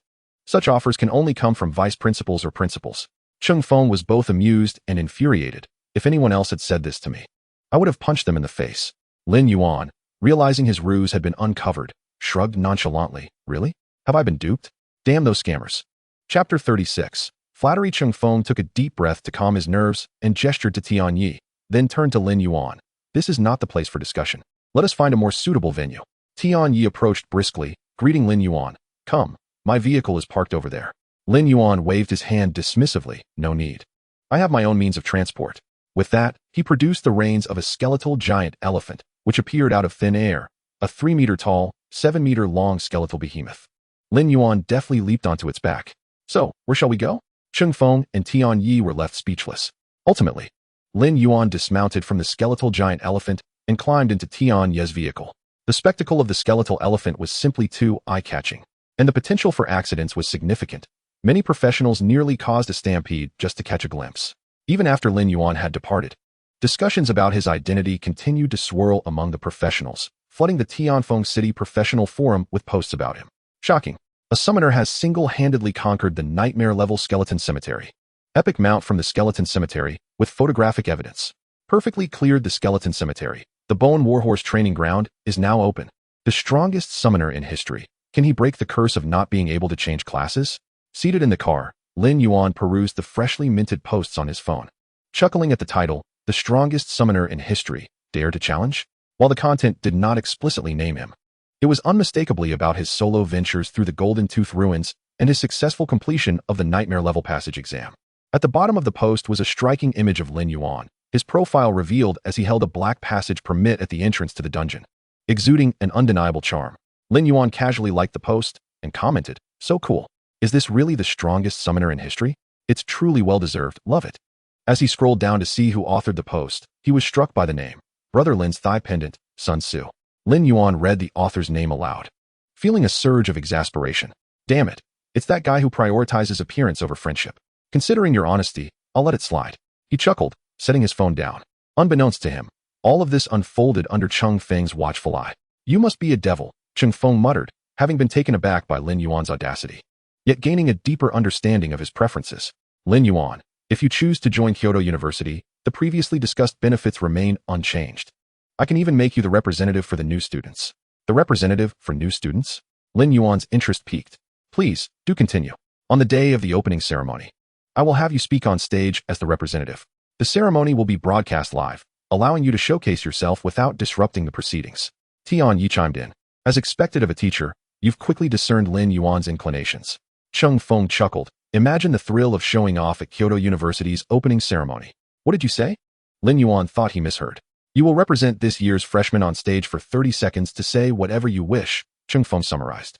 Such offers can only come from vice principals or principals. Chung Feng was both amused and infuriated. If anyone else had said this to me, I would have punched them in the face. Lin Yuan, realizing his ruse had been uncovered, shrugged nonchalantly. Really? Have I been duped? Damn those scammers. Chapter 36. Flattery. Chung Feng took a deep breath to calm his nerves and gestured to Tian Yi, then turned to Lin Yuan. This is not the place for discussion. Let us find a more suitable venue. Tian Yi approached briskly, greeting Lin Yuan. Come, my vehicle is parked over there. Lin Yuan waved his hand dismissively. No need. I have my own means of transport. With that, he produced the reins of a skeletal giant elephant, which appeared out of thin air, a 3-meter-tall, 7-meter-long skeletal behemoth. Lin Yuan deftly leaped onto its back. So, where shall we go? Chung Feng and Tian Yi were left speechless. Ultimately, Lin Yuan dismounted from the skeletal giant elephant and climbed into Tian Yi's vehicle. The spectacle of the skeletal elephant was simply too eye-catching, and the potential for accidents was significant. Many professionals nearly caused a stampede just to catch a glimpse. Even after Lin Yuan had departed, discussions about his identity continued to swirl among the professionals, flooding the Tianfeng City Professional Forum with posts about him. Shocking. A summoner has single-handedly conquered the nightmare-level skeleton cemetery. Epic mount from the skeleton cemetery, with photographic evidence. Perfectly cleared the skeleton cemetery. The Bone Warhorse training ground is now open. The strongest summoner in history. Can he break the curse of not being able to change classes? Seated in the car, Lin Yuan perused the freshly minted posts on his phone. Chuckling at the title, the strongest summoner in history, dare to challenge? While the content did not explicitly name him, it was unmistakably about his solo ventures through the Golden Tooth Ruins and his successful completion of the Nightmare Level Passage exam. At the bottom of the post was a striking image of Lin Yuan, his profile revealed as he held a black passage permit at the entrance to the dungeon. Exuding an undeniable charm, Lin Yuan casually liked the post and commented, "So cool. Is this really the strongest summoner in history? It's truly well-deserved, love it." As he scrolled down to see who authored the post, he was struck by the name, Brother Lin's Thigh Pendant, Sun Tzu. Lin Yuan read the author's name aloud, feeling a surge of exasperation. Damn it, it's that guy who prioritizes appearance over friendship. Considering your honesty, I'll let it slide. He chuckled, setting his phone down. Unbeknownst to him, all of this unfolded under Cheng Feng's watchful eye. You must be a devil, Cheng Feng muttered, having been taken aback by Lin Yuan's audacity. Yet gaining a deeper understanding of his preferences. Lin Yuan, if you choose to join Kyoto University, the previously discussed benefits remain unchanged. I can even make you the representative for the new students. The representative for new students? Lin Yuan's interest piqued. Please, do continue. On the day of the opening ceremony, I will have you speak on stage as the representative. The ceremony will be broadcast live, allowing you to showcase yourself without disrupting the proceedings. Tian Yi chimed in. As expected of a teacher, you've quickly discerned Lin Yuan's inclinations. Cheng Feng chuckled. Imagine the thrill of showing off at Kyoto University's opening ceremony. What did you say? Lin Yuan thought he misheard. You will represent this year's freshmen on stage for 30 seconds to say whatever you wish, Cheng Feng summarized.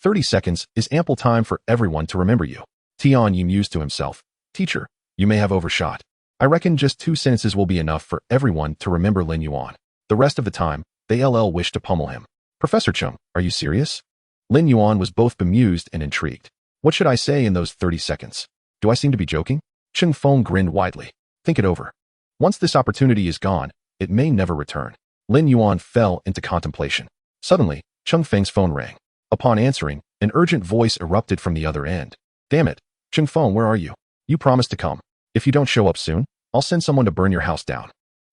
30 seconds is ample time for everyone to remember you. Tian Yi mused to himself. Teacher, you may have overshot. I reckon just 2 sentences will be enough for everyone to remember Lin Yuan. The rest of the time, they wished to pummel him. Professor Cheng, are you serious? Lin Yuan was both bemused and intrigued. What should I say in those 30 seconds? Do I seem to be joking? Cheng Feng grinned widely. Think it over. Once this opportunity is gone, it may never return. Lin Yuan fell into contemplation. Suddenly, Cheng Feng's phone rang. Upon answering, an urgent voice erupted from the other end. Damn it, Cheng Feng, where are you? You promised to come. If you don't show up soon, I'll send someone to burn your house down.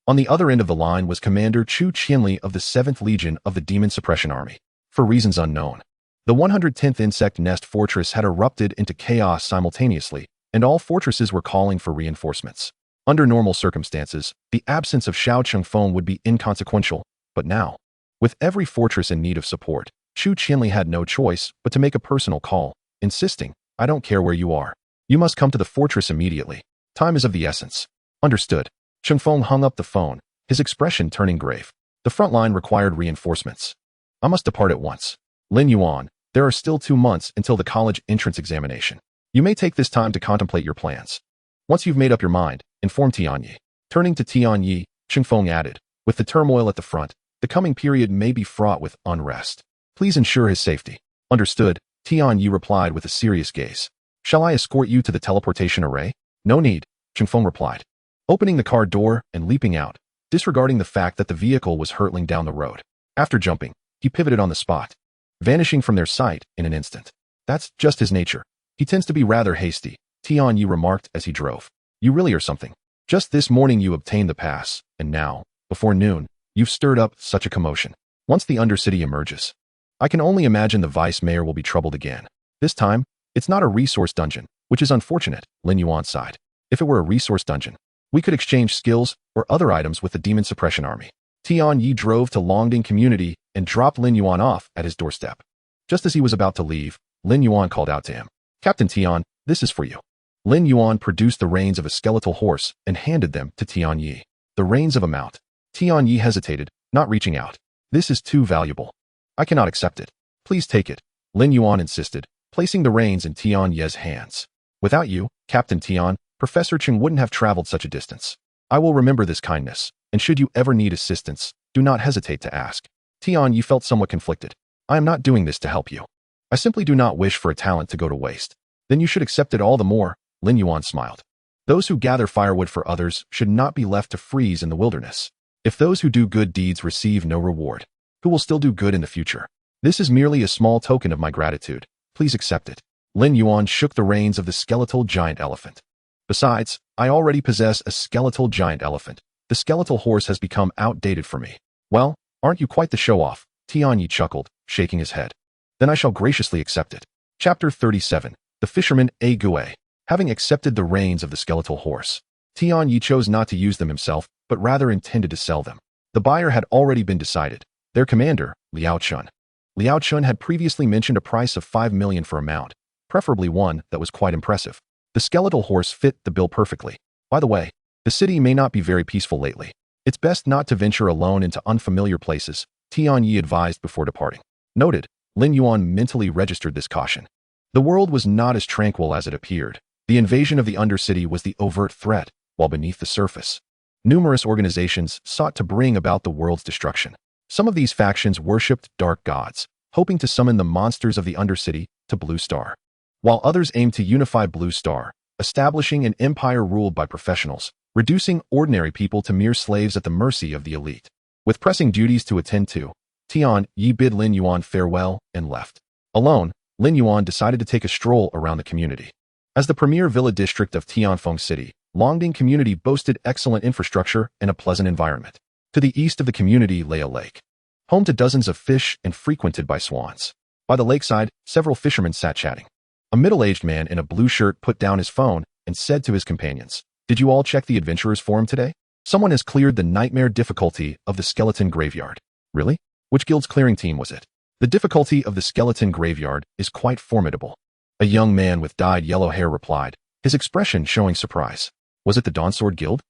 On the other end of the line was Commander Chu Qianli of the 7th Legion of the Demon Suppression Army. For reasons unknown, the 110th Insect Nest Fortress had erupted into chaos simultaneously, and all fortresses were calling for reinforcements. Under normal circumstances, the absence of Xiao Chengfeng would be inconsequential, but now, with every fortress in need of support, Chu Qianli had no choice but to make a personal call, insisting, I don't care where you are. You must come to the fortress immediately. Time is of the essence. Understood. Chengfeng hung up the phone, his expression turning grave. The front line required reinforcements. I must depart at once. Lin Yuan, there are still 2 months until the college entrance examination. You may take this time to contemplate your plans. Once you've made up your mind, inform Tian Yi. Turning to Tian Yi, Chengfeng added, with the turmoil at the front, the coming period may be fraught with unrest. Please ensure his safety. Understood, Tian Yi replied with a serious gaze. Shall I escort you to the teleportation array? No need, Chengfeng replied. Opening the car door and leaping out, disregarding the fact that the vehicle was hurtling down the road. After jumping, he pivoted on the spot, vanishing from their sight in an instant. That's just his nature. He tends to be rather hasty, Tian Yi remarked as he drove. You really are something. Just this morning you obtained the pass, and now, before noon, you've stirred up such a commotion. Once the Undercity emerges, I can only imagine the Vice Mayor will be troubled again. This time, it's not a resource dungeon, which is unfortunate, Lin Yuan sighed. If it were a resource dungeon, we could exchange skills or other items with the Demon Suppression Army. Tian Yi drove to Longding Community and dropped Lin Yuan off at his doorstep. Just as he was about to leave, Lin Yuan called out to him. Captain Tian, this is for you. Lin Yuan produced the reins of a skeletal horse and handed them to Tian Yi. The reins of a mount. Tian Yi hesitated, not reaching out. This is too valuable. I cannot accept it. Please take it, Lin Yuan insisted, placing the reins in Tian Yi's hands. Without you, Captain Tian, Professor Cheng wouldn't have traveled such a distance. I will remember this kindness, and should you ever need assistance, do not hesitate to ask. Tian Yi felt somewhat conflicted. I am not doing this to help you. I simply do not wish for a talent to go to waste. Then you should accept it all the more, Lin Yuan smiled. Those who gather firewood for others should not be left to freeze in the wilderness. If those who do good deeds receive no reward, who will still do good in the future? This is merely a small token of my gratitude. Please accept it. Lin Yuan shook the reins of the skeletal giant elephant. Besides, I already possess a skeletal giant elephant. The skeletal horse has become outdated for me. Well, aren't you quite the show-off? Tian Yi chuckled, shaking his head. Then I shall graciously accept it. Chapter 37. The Fisherman A Gue. Having accepted the reins of the skeletal horse, Tian Yi chose not to use them himself, but rather intended to sell them. The buyer had already been decided. Their commander, Liao Chun. Liao Chun had previously mentioned a price of 5 million for a mount, preferably one that was quite impressive. The skeletal horse fit the bill perfectly. By the way, the city may not be very peaceful lately. It's best not to venture alone into unfamiliar places, Tian Yi advised before departing. Noted, Lin Yuan mentally registered this caution. The world was not as tranquil as it appeared. The invasion of the Undercity was the overt threat, while beneath the surface, numerous organizations sought to bring about the world's destruction. Some of these factions worshipped dark gods, hoping to summon the monsters of the Undercity to Blue Star, while others aimed to unify Blue Star, establishing an empire ruled by professionals, reducing ordinary people to mere slaves at the mercy of the elite. With pressing duties to attend to, Tian Yi bid Lin Yuan farewell and left. Alone, Lin Yuan decided to take a stroll around the community. As the premier villa district of Tianfeng City, Longding community boasted excellent infrastructure and a pleasant environment. To the east of the community lay a lake, home to dozens of fish and frequented by swans. By the lakeside, several fishermen sat chatting. A middle-aged man in a blue shirt put down his phone and said to his companions, "Did you all check the adventurers forum today? Someone has cleared the nightmare difficulty of the skeleton graveyard." "Really? Which guild's clearing team was it?" "The difficulty of the skeleton graveyard is quite formidable," a young man with dyed yellow hair replied, his expression showing surprise. "Was it the Dawnsword Guild?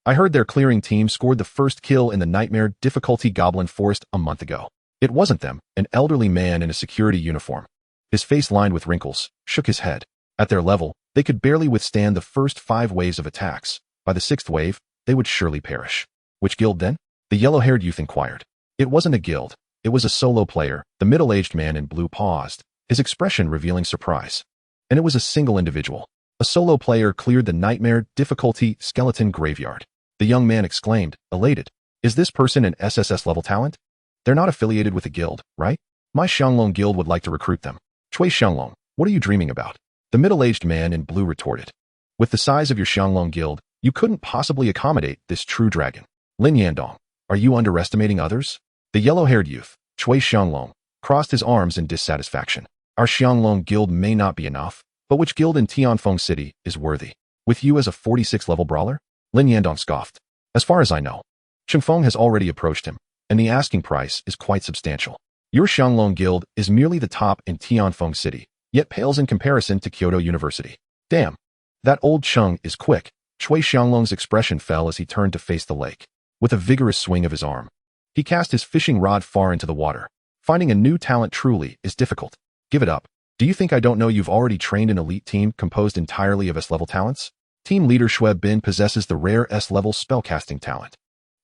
I heard their clearing team scored the first kill in the nightmare difficulty Goblin Forest a month ago." "It wasn't them," an elderly man in a security uniform, his face lined with wrinkles, shook his head. "At their level, they could barely withstand the first 5 waves of attacks. By the 6th wave, they would surely perish." "Which guild then?" the yellow-haired youth inquired. "It wasn't a guild. It was a solo player." The middle-aged man in blue paused, his expression revealing surprise. "And it was a single individual. A solo player cleared the nightmare difficulty skeleton graveyard." The young man exclaimed, elated. "Is this person an SSS level talent? They're not affiliated with a guild, right? My Xianglong guild would like to recruit them." "Cui Xianglong, what are you dreaming about?" the middle-aged man in blue retorted. "With the size of your Xianglong guild, you couldn't possibly accommodate this true dragon." "Lin Yandong, are you underestimating others?" The yellow-haired youth, Cui Xianglong, crossed his arms in dissatisfaction. "Our Xianglong guild may not be enough, but which guild in Tianfeng City is worthy? With you as a 46-level brawler?" Lin Yandong scoffed. "As far as I know, Chengfeng has already approached him, and the asking price is quite substantial. Your Xianglong guild is merely the top in Tianfeng City, yet pales in comparison to Kyoto University." "Damn, that old Cheng is quick." Cui Xianglong's expression fell as he turned to face the lake. With a vigorous swing of his arm, he cast his fishing rod far into the water. "Finding a new talent truly is difficult. Give it up. Do you think I don't know you've already trained an elite team composed entirely of S-level talents? Team leader Xue Bin possesses the rare S-level spellcasting talent.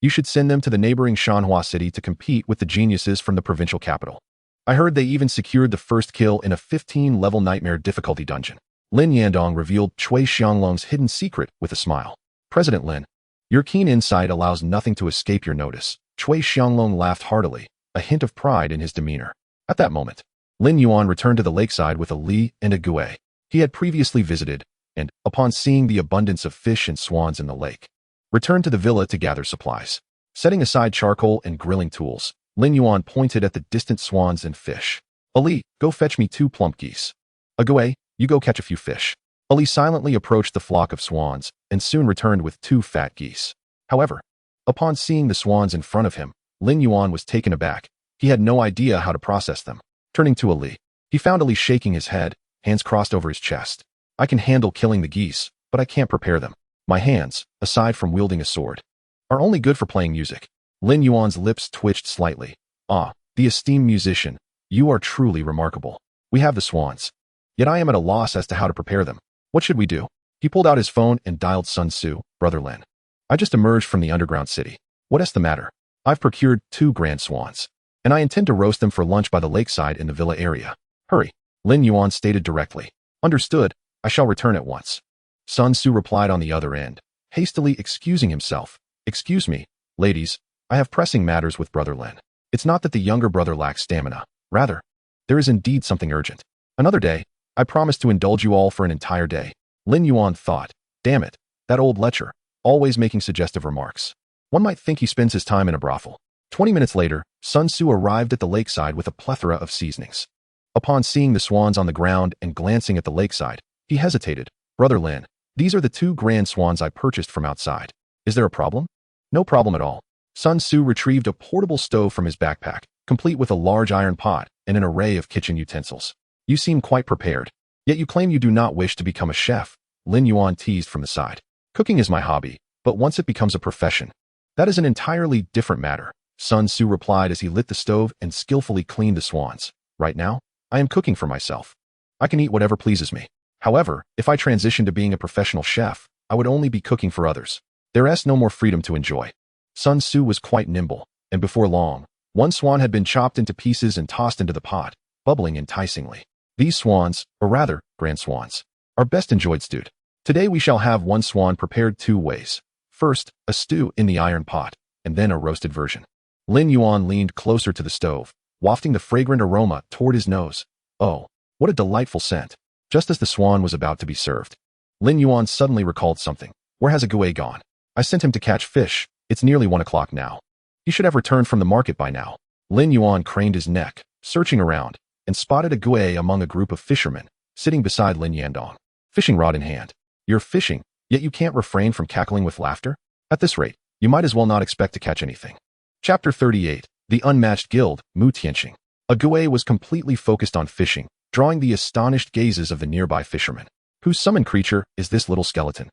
You should send them to the neighboring Shanhua city to compete with the geniuses from the provincial capital. I heard they even secured the first kill in a 15-level nightmare difficulty dungeon." Lin Yandong revealed Cui Xianglong's hidden secret with a smile. "President Lin, your keen insight allows nothing to escape your notice." Cui Xianglong laughed heartily, a hint of pride in his demeanor. At that moment, Lin Yuan returned to the lakeside with a Li and a Gue. He had previously visited, and, upon seeing the abundance of fish and swans in the lake, returned to the villa to gather supplies. Setting aside charcoal and grilling tools, Lin Yuan pointed at the distant swans and fish. "Ali, go fetch me 2 plump geese. A Gue, you go catch a few fish." Ali silently approached the flock of swans and soon returned with 2 fat geese. However, upon seeing the swans in front of him, Lin Yuan was taken aback. He had no idea how to process them. Turning to Ali, he found Ali shaking his head, hands crossed over his chest. "I can handle killing the geese, but I can't prepare them. My hands, aside from wielding a sword, are only good for playing music." Lin Yuan's lips twitched slightly. "Ah, the esteemed musician, you are truly remarkable. We have the swans, yet I am at a loss as to how to prepare them. What should we do?" He pulled out his phone and dialed Sun Tzu, "Brother Lin. I just emerged from the underground city. What is the matter? I've procured 2 grand swans, and I intend to roast them for lunch by the lakeside in the villa area. Hurry." Lin Yuan stated directly. "Understood. I shall return at once." Sun Tzu replied on the other end, hastily excusing himself. "Excuse me, ladies, I have pressing matters with Brother Lin. It's not that the younger brother lacks stamina. Rather, there is indeed something urgent. Another day, I promise to indulge you all for an entire day." Lin Yuan thought, "Damn it, that old lecher, always making suggestive remarks. One might think he spends his time in a brothel." 20 minutes later, Sun Tzu arrived at the lakeside with a plethora of seasonings. Upon seeing the swans on the ground and glancing at the lakeside, he hesitated. "Brother Lin, These are the 2 grand swans I purchased from outside. Is there a problem? No problem at all. Sun Tzu retrieved a portable stove from his backpack, complete with a large iron pot and an array of kitchen utensils. You seem quite prepared. Yet you claim you do not wish to become a chef, Lin Yuan teased from the side. Cooking is my hobby, but once it becomes a profession, that is an entirely different matter, Sun Tzu replied as he lit the stove and skillfully cleaned the swans. Right now, I am cooking for myself. I can eat whatever pleases me. However, if I transition to being a professional chef, I would only be cooking for others. There is no more freedom to enjoy. Sun Tzu was quite nimble, and before long, 1 swan had been chopped into pieces and tossed into the pot, bubbling enticingly. These swans, or rather, grand swans, are best enjoyed stewed. Today we shall have 1 swan prepared 2 ways. First, a stew in the iron pot, and then a roasted version. Lin Yuan leaned closer to the stove, wafting the fragrant aroma toward his nose. Oh, what a delightful scent. Just as the swan was about to be served, Lin Yuan suddenly recalled something. Where has a Gue gone? I sent him to catch fish. It's nearly 1 o'clock now. He should have returned from the market by now. Lin Yuan craned his neck, searching around, and spotted a Gue among a group of fishermen, sitting beside Lin Yandong, fishing rod in hand. You're fishing, yet you can't refrain from cackling with laughter? At this rate, you might as well not expect to catch anything. Chapter 38. The Unmatched Guild, Mu Tianxing. A Gue was completely focused on fishing, drawing the astonished gazes of the nearby fishermen. Whose summoned creature is this little skeleton?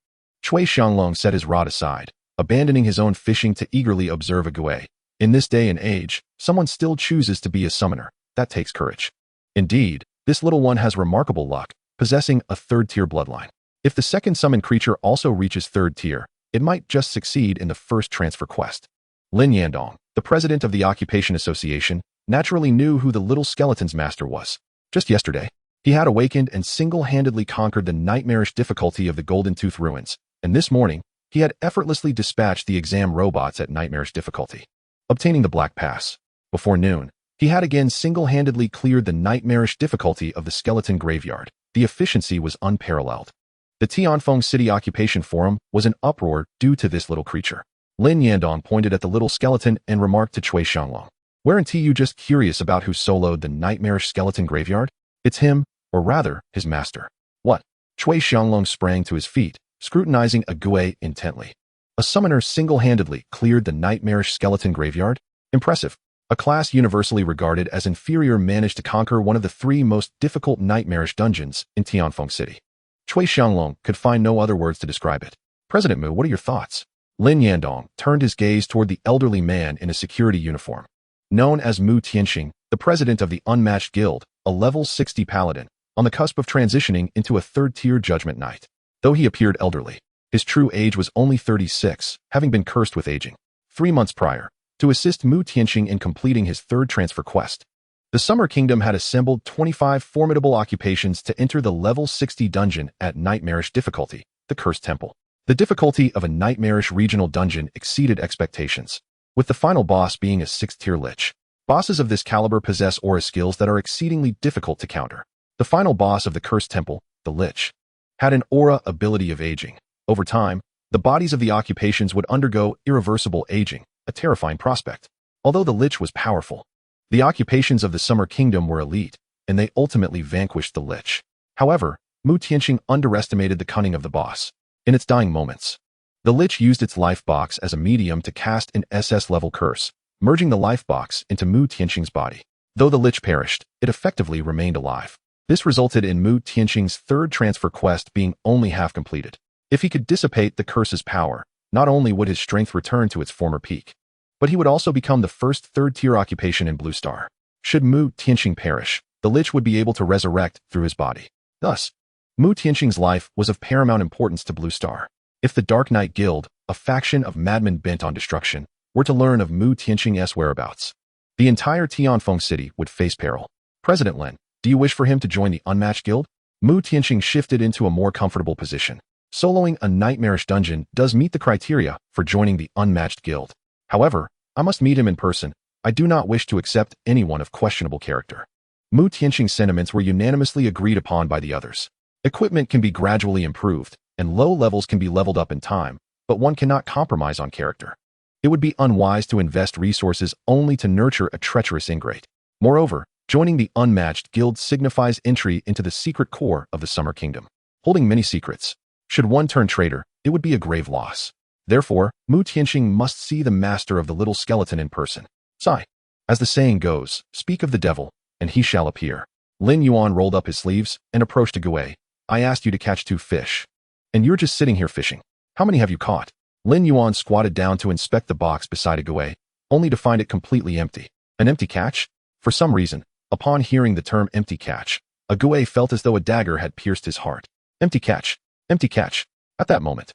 Cui Xianglong set his rod aside, abandoning his own fishing to eagerly observe a Gue. In this day and age, someone still chooses to be a summoner. That takes courage. Indeed, this little one has remarkable luck, possessing a 3rd-tier bloodline. If the second summoned creature also reaches 3rd tier, it might just succeed in the first transfer quest. Lin Yandong, the president of the Occupation Association, naturally knew who the little skeleton's master was. Just yesterday, he had awakened and single-handedly conquered the nightmarish difficulty of the Golden Tooth Ruins, and this morning, he had effortlessly dispatched the exam robots at nightmarish difficulty, obtaining the Black Pass. Before noon, he had again single-handedly cleared the nightmarish difficulty of the skeleton graveyard. The efficiency was unparalleled. The Tianfeng City Occupation Forum was in uproar due to this little creature. Lin Yandong pointed at the little skeleton and remarked to Cui Xianglong, "Weren't you just curious about who soloed the nightmarish skeleton graveyard? It's him, or rather, his master." What? Cui Xianglong sprang to his feet, scrutinizing a Gue intently. A summoner single-handedly cleared the nightmarish skeleton graveyard? Impressive. A class universally regarded as inferior managed to conquer one of the 3 most difficult nightmarish dungeons in Tianfeng City. Cui Xianglong could find no other words to describe it. President Mu, what are your thoughts? Lin Yandong turned his gaze toward the elderly man in a security uniform. Known as Mu Tianxing, the president of the Unmatched Guild, a level 60 paladin, on the cusp of transitioning into a 3rd-tier judgment knight. Though he appeared elderly, his true age was only 36, having been cursed with aging 3 months prior, to assist Mu Tianxing in completing his 3rd transfer quest. The Summer Kingdom had assembled 25 formidable occupations to enter the level 60 dungeon at nightmarish difficulty, the Cursed Temple. The difficulty of a nightmarish regional dungeon exceeded expectations, with the final boss being a 6th-tier lich. Bosses of this caliber possess aura skills that are exceedingly difficult to counter. The final boss of the Cursed Temple, the lich, had an aura ability of aging. Over time, the bodies of the occupations would undergo irreversible aging, a terrifying prospect. Although the lich was powerful, the occupations of the Summer Kingdom were elite, and they ultimately vanquished the lich. However, Mu Tianxing underestimated the cunning of the boss. In its dying moments, the lich used its life box as a medium to cast an SS-level curse, merging the life box into Mu Tianxing's body. Though the lich perished, it effectively remained alive. This resulted in Mu Tianxing's 3rd transfer quest being only half completed. If he could dissipate the curse's power, not only would his strength return to its former peak, but he would also become the first 3rd-tier occupation in Blue Star. Should Mu Tianxing perish, the lich would be able to resurrect through his body. Thus, Mu Tianxing's life was of paramount importance to Blue Star. If the Dark Knight Guild, a faction of madmen bent on destruction, were to learn of Mu Tianxing's whereabouts, the entire Tianfeng City would face peril. President Lin, do you wish for him to join the Unmatched Guild? Mu Tianxing shifted into a more comfortable position. Soloing a nightmarish dungeon does meet the criteria for joining the Unmatched Guild. However, I must meet him in person. I do not wish to accept anyone of questionable character. Mu Tianxing's sentiments were unanimously agreed upon by the others. Equipment can be gradually improved, and low levels can be leveled up in time, but one cannot compromise on character. It would be unwise to invest resources only to nurture a treacherous ingrate. Moreover, joining the Unmatched Guild signifies entry into the secret core of the Summer Kingdom, holding many secrets. Should one turn traitor, it would be a grave loss. Therefore, Mu Tianxing must see the master of the little skeleton in person. Sigh. As the saying goes, speak of the devil, and he shall appear. Lin Yuan rolled up his sleeves and approached Gui. I asked you to catch 2 fish. And you're just sitting here fishing. How many have you caught? Lin Yuan squatted down to inspect the box beside Gui, only to find it completely empty. An empty catch? For some reason, upon hearing the term empty catch, Gui felt as though a dagger had pierced his heart. Empty catch. Empty catch. At that moment,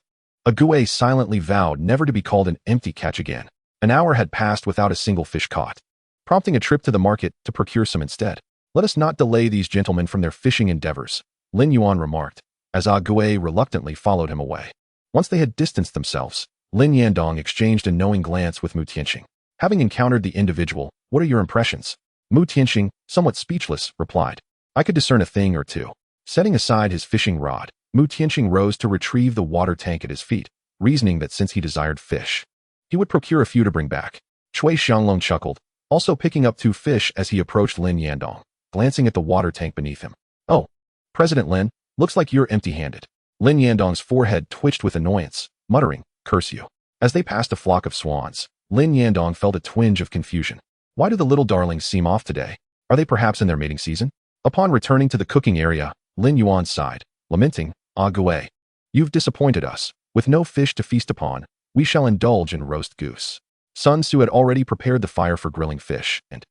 Gui silently vowed never to be called an empty catch again. An hour had passed without a single fish caught, prompting a trip to the market to procure some instead. Let us not delay these gentlemen from their fishing endeavors, Lin Yuan remarked, as Gui reluctantly followed him away. Once they had distanced themselves, Lin Yandong exchanged a knowing glance with Mu Tianxing. Having encountered the individual, what are your impressions? Mu Tianxing, somewhat speechless, replied. I could discern a thing or two. Setting aside his fishing rod, Mu Tianxing rose to retrieve the water tank at his feet, reasoning that since he desired fish, he would procure a few to bring back. Cui Xianglong chuckled, also picking up 2 fish as he approached Lin Yandong, glancing at the water tank beneath him. Oh, President Lin, looks like you're empty-handed. Lin Yandong's forehead twitched with annoyance, muttering, curse you. As they passed a flock of swans, Lin Yandong felt a twinge of confusion. Why do the little darlings seem off today? Are they perhaps in their mating season? Upon returning to the cooking area, Lin Yuan sighed, lamenting, Gui, you've disappointed us. With no fish to feast upon, we shall indulge in roast goose. Sun Tzu had already prepared the fire for grilling fish, and,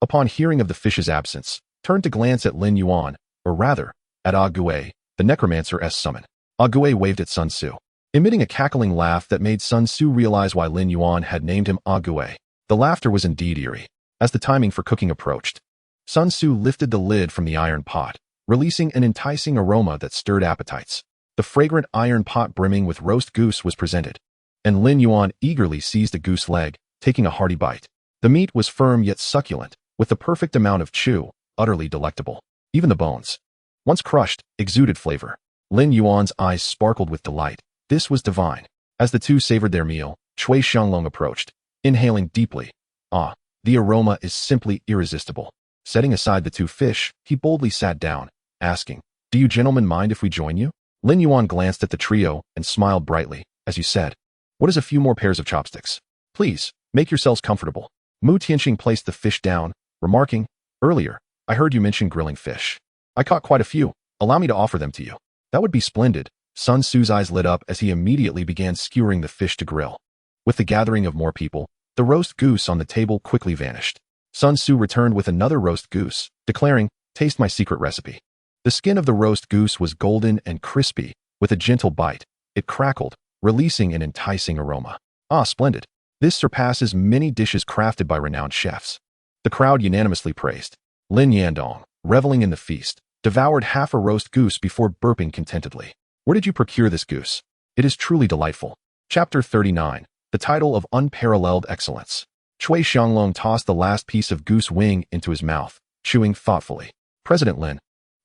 upon hearing of the fish's absence, turned to glance at Lin Yuan, or rather, at Gui, the necromancer's summon. Gui waved at Sun Tzu, emitting a cackling laugh that made Sun Tzu realize why Lin Yuan had named him Gui. The laughter was indeed eerie. As the timing for cooking approached, Sun Tzu lifted the lid from the iron pot, releasing an enticing aroma that stirred appetites. The fragrant iron pot brimming with roast goose was presented, and Lin Yuan eagerly seized a goose leg, taking a hearty bite. The meat was firm yet succulent, with the perfect amount of chew, utterly delectable. Even the bones, once crushed, exuded flavor. Lin Yuan's eyes sparkled with delight. This was divine. As the two savored their meal, Cui Xianglong approached, inhaling deeply. Ah, the aroma is simply irresistible. Setting aside the 2 fish, he boldly sat down, asking, do you gentlemen mind if we join you? Lin Yuan glanced at the trio and smiled brightly, as you said. What is a few more pairs of chopsticks? Please, make yourselves comfortable. Mu Tianxing placed the fish down, remarking, earlier, I heard you mention grilling fish. I caught quite a few. Allow me to offer them to you. That would be splendid. Sun Tzu's eyes lit up as he immediately began skewering the fish to grill. With the gathering of more people, the roast goose on the table quickly vanished. Sun Tzu returned with another roast goose, declaring, taste my secret recipe. The skin of the roast goose was golden and crispy. With a gentle bite, it crackled, releasing an enticing aroma. Ah, splendid. This surpasses many dishes crafted by renowned chefs. The crowd unanimously praised. Lin Yandong, reveling in the feast, devoured half a roast goose before burping contentedly. Where did you procure this goose? It is truly delightful. Chapter 39, the title of unparalleled excellence. Cui Xianglong tossed the last piece of goose wing into his mouth, chewing thoughtfully. President Lin,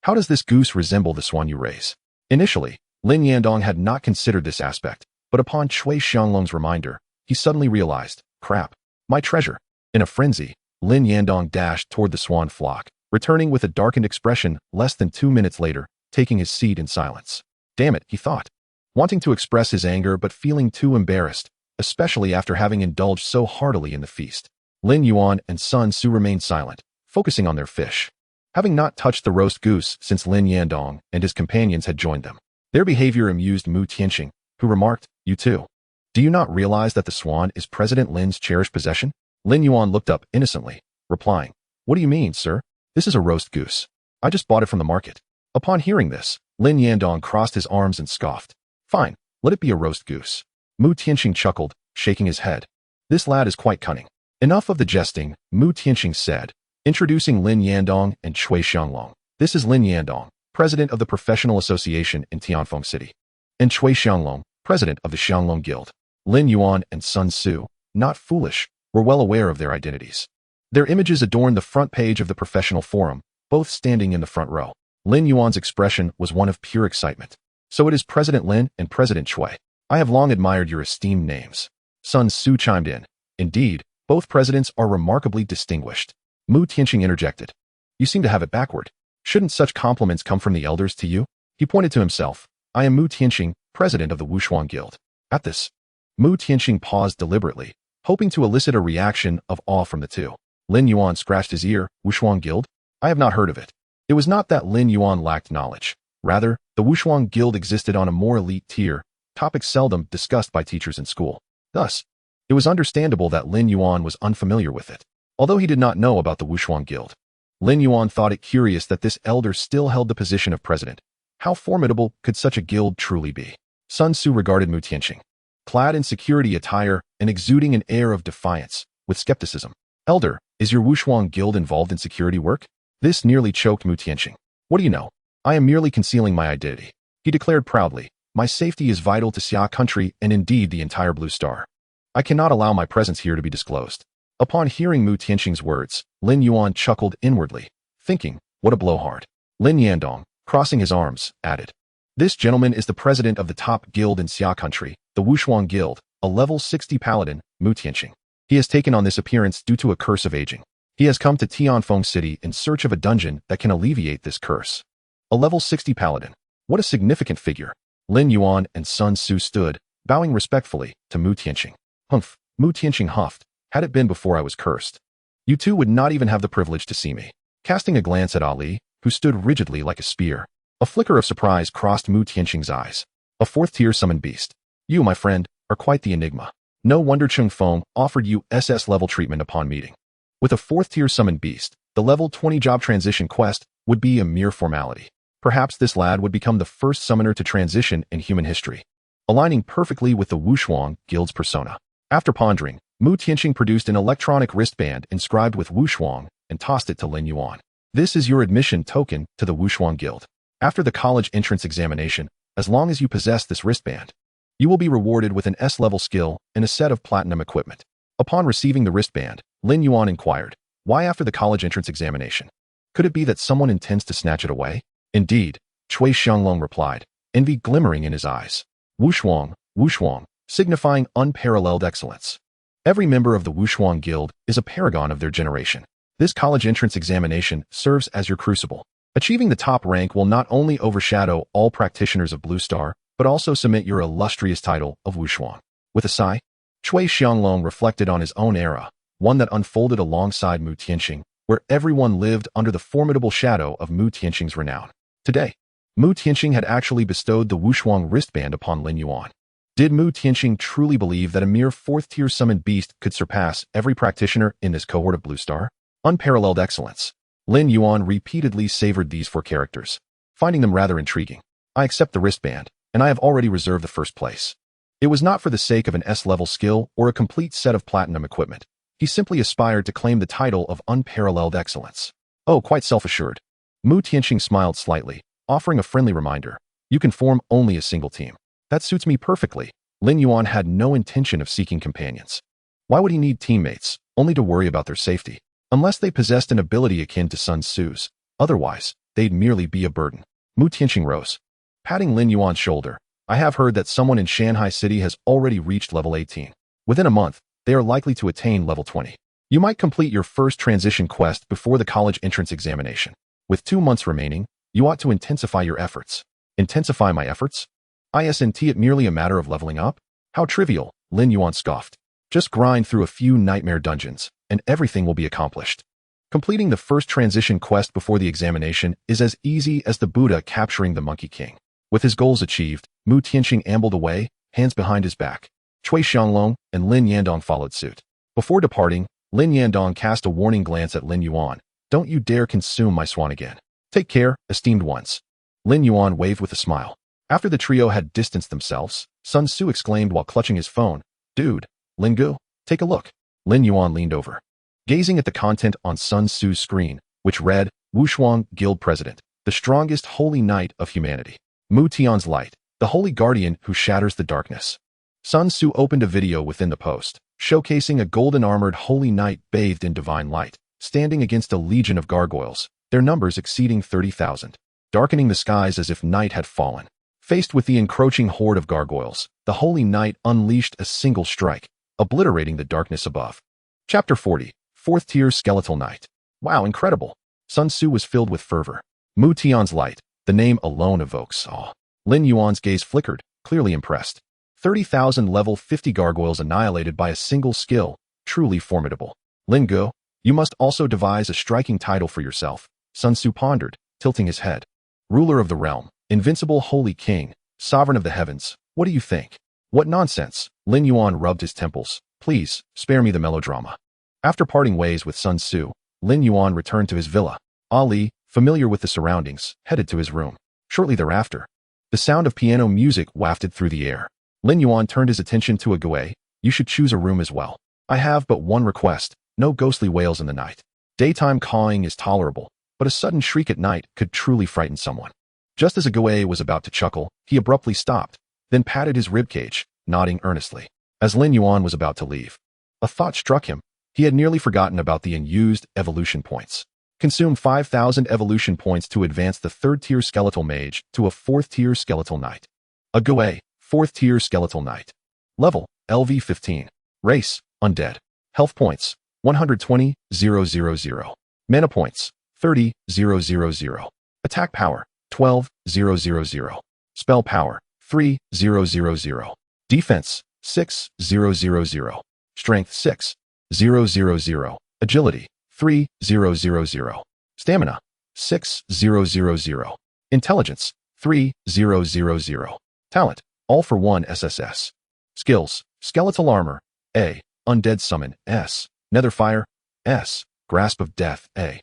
how does this goose resemble the swan you raise? Initially, Lin Yandong had not considered this aspect, but upon Cui Xianglong's reminder, he suddenly realized, crap, my treasure. In a frenzy, Lin Yandong dashed toward the swan flock, returning with a darkened expression less than 2 minutes later, taking his seat in silence. Damn it, he thought. Wanting to express his anger but feeling too embarrassed, especially after having indulged so heartily in the feast. Lin Yuan and Sun Tzu remained silent, focusing on their fish, having not touched the roast goose since Lin Yandong and his companions had joined them. Their behavior amused Mu Tianxing, who remarked, you too. Do you not realize that the swan is President Lin's cherished possession? Lin Yuan looked up innocently, replying, what do you mean, sir? This is a roast goose. I just bought it from the market. Upon hearing this, Lin Yandong crossed his arms and scoffed. Fine, let it be a roast goose. Mu Tianxing chuckled, shaking his head. This lad is quite cunning. Enough of the jesting, Mu Tianxing said, introducing Lin Yandong and Cui Xianglong. This is Lin Yandong, president of the Professional Association in Tianfeng City, and Cui Xianglong, president of the Xianglong Guild. Lin Yuan and Sun Tzu, not foolish, were well aware of their identities. Their images adorned the front page of the professional forum, both standing in the front row. Lin Yuan's expression was one of pure excitement. So it is President Lin and President Cui. I have long admired your esteemed names. Sun Tzu chimed in. Indeed, both presidents are remarkably distinguished. Mu Tianxing interjected. You seem to have it backward. Shouldn't such compliments come from the elders to you? He pointed to himself. I am Mu Tianxing, president of the Wushuang Guild. At this, Mu Tianqing paused deliberately, hoping to elicit a reaction of awe from the two. Lin Yuan scratched his ear. Wushuang Guild? I have not heard of it. It was not that Lin Yuan lacked knowledge. Rather, the Wushuang Guild existed on a more elite tier, topics seldom discussed by teachers in school. Thus, it was understandable that Lin Yuan was unfamiliar with it. Although he did not know about the Wushuang Guild, Lin Yuan thought it curious that this elder still held the position of president. How formidable could such a guild truly be? Sun Tzu regarded Mu Tianqing, clad in security attire and exuding an air of defiance, with skepticism. Elder, is your Wushuang Guild involved in security work? This nearly choked Mu Tianqing. What do you know? I am merely concealing my identity, he declared proudly. My safety is vital to Xia country and indeed the entire Blue Star. I cannot allow my presence here to be disclosed. Upon hearing Mu Tianqing's words, Lin Yuan chuckled inwardly, thinking, what a blowhard. Lin Yandong, crossing his arms, added, this gentleman is the president of the top guild in Xia country, the Wushuang Guild, a level 60 paladin, Mu Tianqing. He has taken on this appearance due to a curse of aging. He has come to Tianfeng City in search of a dungeon that can alleviate this curse. A level 60 paladin. What a significant figure. Lin Yuan and Sun Tzu stood, bowing respectfully to Mu Tianqing. Humph, Mu Tianqing huffed. Had it been before I was cursed, you two would not even have the privilege to see me. Casting a glance at Ali, who stood rigidly like a spear, a flicker of surprise crossed Mu Tianqing's eyes. A fourth-tier summoned beast. You, my friend, are quite the enigma. No wonder Chung Feng offered you SS-level treatment upon meeting. With a fourth-tier summoned beast, the level 20 job transition quest would be a mere formality. Perhaps this lad would become the first summoner to transition in human history, aligning perfectly with the Wushuang Guild's persona. After pondering, Mu Tianqing produced an electronic wristband inscribed with Wushuang and tossed it to Lin Yuan. This is your admission token to the Wushuang Guild. After the college entrance examination, as long as you possess this wristband, you will be rewarded with an S-level skill and a set of platinum equipment. Upon receiving the wristband, Lin Yuan inquired, why after the college entrance examination? Could it be that someone intends to snatch it away? Indeed, Cui Xianglong replied, envy glimmering in his eyes. Wushuang, Wushuang, signifying unparalleled excellence. Every member of the Wushuang Guild is a paragon of their generation. This college entrance examination serves as your crucible. Achieving the top rank will not only overshadow all practitioners of Blue Star, but also cement your illustrious title of Wushuang. With a sigh, Cui Xianglong reflected on his own era, one that unfolded alongside Mu Tianqing, where everyone lived under the formidable shadow of Mu Tianqing's renown. Today, Mu Tianqing had actually bestowed the Wushuang wristband upon Lin Yuan. Did Mu Tianqing truly believe that a mere fourth-tier summoned beast could surpass every practitioner in this cohort of Blue Star? Unparalleled excellence. Lin Yuan repeatedly savored these four characters, finding them rather intriguing. I accept the wristband, and I have already reserved the first place. It was not for the sake of an S-level skill or a complete set of platinum equipment. He simply aspired to claim the title of unparalleled excellence. Oh, quite self-assured. Mu Tianqing smiled slightly, offering a friendly reminder. You can form only a single team. That suits me perfectly. Lin Yuan had no intention of seeking companions. Why would he need teammates, only to worry about their safety? Unless they possessed an ability akin to Sun Tzu's. Otherwise, they'd merely be a burden. Mu Tianqing rose, patting Lin Yuan's shoulder. I have heard that someone in Shanghai City has already reached level 18. Within a month, they are likely to attain level 20. You might complete your first transition quest before the college entrance examination. With 2 months remaining, you ought to intensify your efforts. Intensify my efforts? Isn't it merely a matter of leveling up? How trivial, Lin Yuan scoffed. Just grind through a few nightmare dungeons, and everything will be accomplished. Completing the first transition quest before the examination is as easy as the Buddha capturing the Monkey King. With his goals achieved, Mu Tianqing ambled away, hands behind his back. Cui Xianglong and Lin Yandong followed suit. Before departing, Lin Yandong cast a warning glance at Lin Yuan. Don't you dare consume my swan again. Take care, esteemed ones. Lin Yuan waved with a smile. After the trio had distanced themselves, Sun Tzu exclaimed while clutching his phone, Dude, Lin Gu, take a look. Lin Yuan leaned over, gazing at the content on Sun Tzu's screen, which read, Wushuang Guild President, the strongest holy knight of humanity. Mu Tian's light, the holy guardian who shatters the darkness. Sun Tzu opened a video within the post, showcasing a golden-armored holy knight bathed in divine light, standing against a legion of gargoyles, their numbers exceeding 30,000, darkening the skies as if night had fallen. Faced with the encroaching horde of gargoyles, the holy knight unleashed a single strike, obliterating the darkness above. Chapter 40, 4th Tier Skeletal Knight. Wow, incredible. Sun Tzu was filled with fervor. Mu Tian's light, the name alone evokes awe. Lin Yuan's gaze flickered, clearly impressed. 30,000 level 50 gargoyles annihilated by a single skill, truly formidable. Lin Go, you must also devise a striking title for yourself, Sun Tzu pondered, tilting his head. Ruler of the realm, invincible holy king, sovereign of the heavens, what do you think? What nonsense, Lin Yuan rubbed his temples. Please, spare me the melodrama. After parting ways with Sun Tzu, Lin Yuan returned to his villa. Ali, familiar with the surroundings, headed to his room. Shortly thereafter, the sound of piano music wafted through the air. Lin Yuan turned his attention to a Gui. You should choose a room as well. I have but one request, no ghostly wails in the night. Daytime cawing is tolerable, but a sudden shriek at night could truly frighten someone. Just as a Gui was about to chuckle, he abruptly stopped, then patted his ribcage, nodding earnestly. As Lin Yuan was about to leave, a thought struck him. He had nearly forgotten about the unused evolution points. Consume 5,000 evolution points to advance the 3rd-tier skeletal mage to a 4th-tier skeletal knight. A Gui, 4th-tier skeletal knight. Level, LV 15. Race, undead. Health points, 120,000. Mana points, 30,000. Attack power, 12,000. Spell power, 3,000. Defense, 6,000. Strength, 6,000. Agility, 3,000. Stamina, 6,000. Intelligence, 3,000. Talent, all for 1 SSS. Skills, Skeletal Armor, A. Undead Summon, S. Netherfire, S. Grasp of Death, A.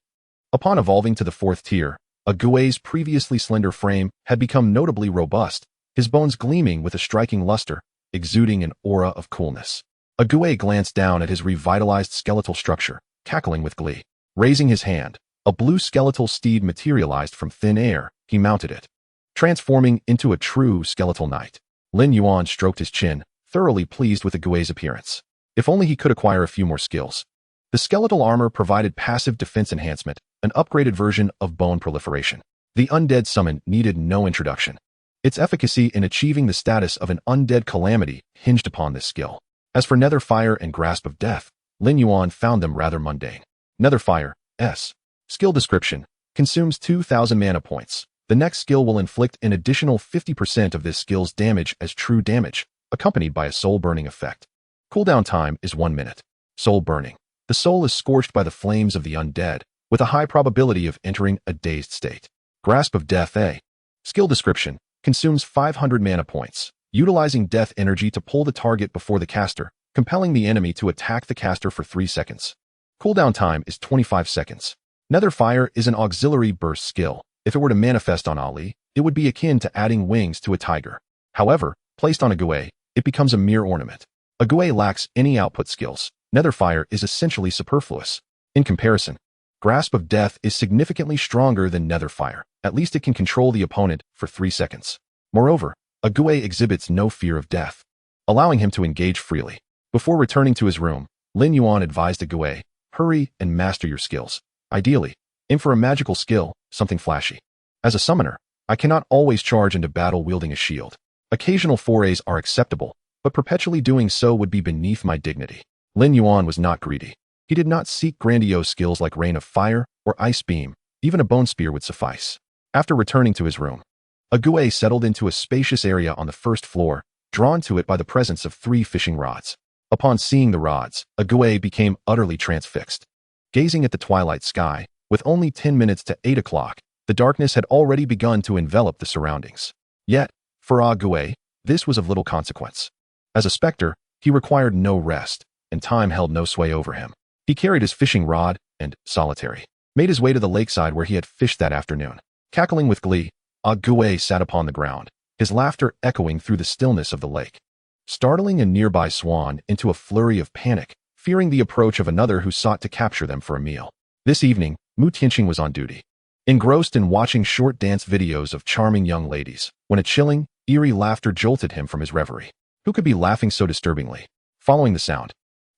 Upon evolving to the 4th tier, a Gui's previously slender frame had become notably robust, his bones gleaming with a striking luster, exuding an aura of coolness. A Gui glanced down at his revitalized skeletal structure, cackling with glee. Raising his hand, a blue skeletal steed materialized from thin air. He mounted it, transforming into a true skeletal knight. Lin Yuan stroked his chin, thoroughly pleased with the Gui's appearance. If only he could acquire a few more skills. The skeletal armor provided passive defense enhancement, an upgraded version of bone proliferation. The undead summon needed no introduction. Its efficacy in achieving the status of an undead calamity hinged upon this skill. As for Netherfire and Grasp of Death, Lin Yuan found them rather mundane. Netherfire, S. Skill description, consumes 2,000 mana points. The next skill will inflict an additional 50% of this skill's damage as true damage, accompanied by a soul-burning effect. Cooldown time is 1 minute. Soul burning. The soul is scorched by the flames of the undead, with a high probability of entering a dazed state. Grasp of Death, A. Skill description, consumes 500 mana points, utilizing death energy to pull the target before the caster, compelling the enemy to attack the caster for 3 seconds. Cooldown time is 25 seconds. Netherfire is an auxiliary burst skill. If it were to manifest on Ali, it would be akin to adding wings to a tiger. However, placed on a Gui, it becomes a mere ornament. A Gui lacks any output skills. Netherfire is essentially superfluous. In comparison, Grasp of Death is significantly stronger than Netherfire. At least it can control the opponent for 3 seconds. Moreover, a Gui exhibits no fear of death, allowing him to engage freely. Before returning to his room, Lin Yuan advised a Gui, hurry and master your skills. Ideally, aim for a magical skill, something flashy. As a summoner, I cannot always charge into battle wielding a shield. Occasional forays are acceptable, but perpetually doing so would be beneath my dignity. Lin Yuan was not greedy. He did not seek grandiose skills like Rain of Fire or Ice Beam. Even a bone spear would suffice. After returning to his room, a Gui settled into a spacious area on the 1st floor, drawn to it by the presence of 3 fishing rods. Upon seeing the rods, a Gui became utterly transfixed. Gazing at the twilight sky, with only 10 minutes to 8 o'clock, the darkness had already begun to envelop the surroundings. Yet, for a Gui, this was of little consequence. As a specter, he required no rest, and time held no sway over him. He carried his fishing rod and, solitary, made his way to the lakeside where he had fished that afternoon. Cackling with glee, a Gui sat upon the ground, his laughter echoing through the stillness of the lake, startling a nearby swan into a flurry of panic, fearing the approach of another who sought to capture them for a meal. This evening, Mu Tianqing was on duty, engrossed in watching short dance videos of charming young ladies, when a chilling, eerie laughter jolted him from his reverie. Who could be laughing so disturbingly? Following the sound,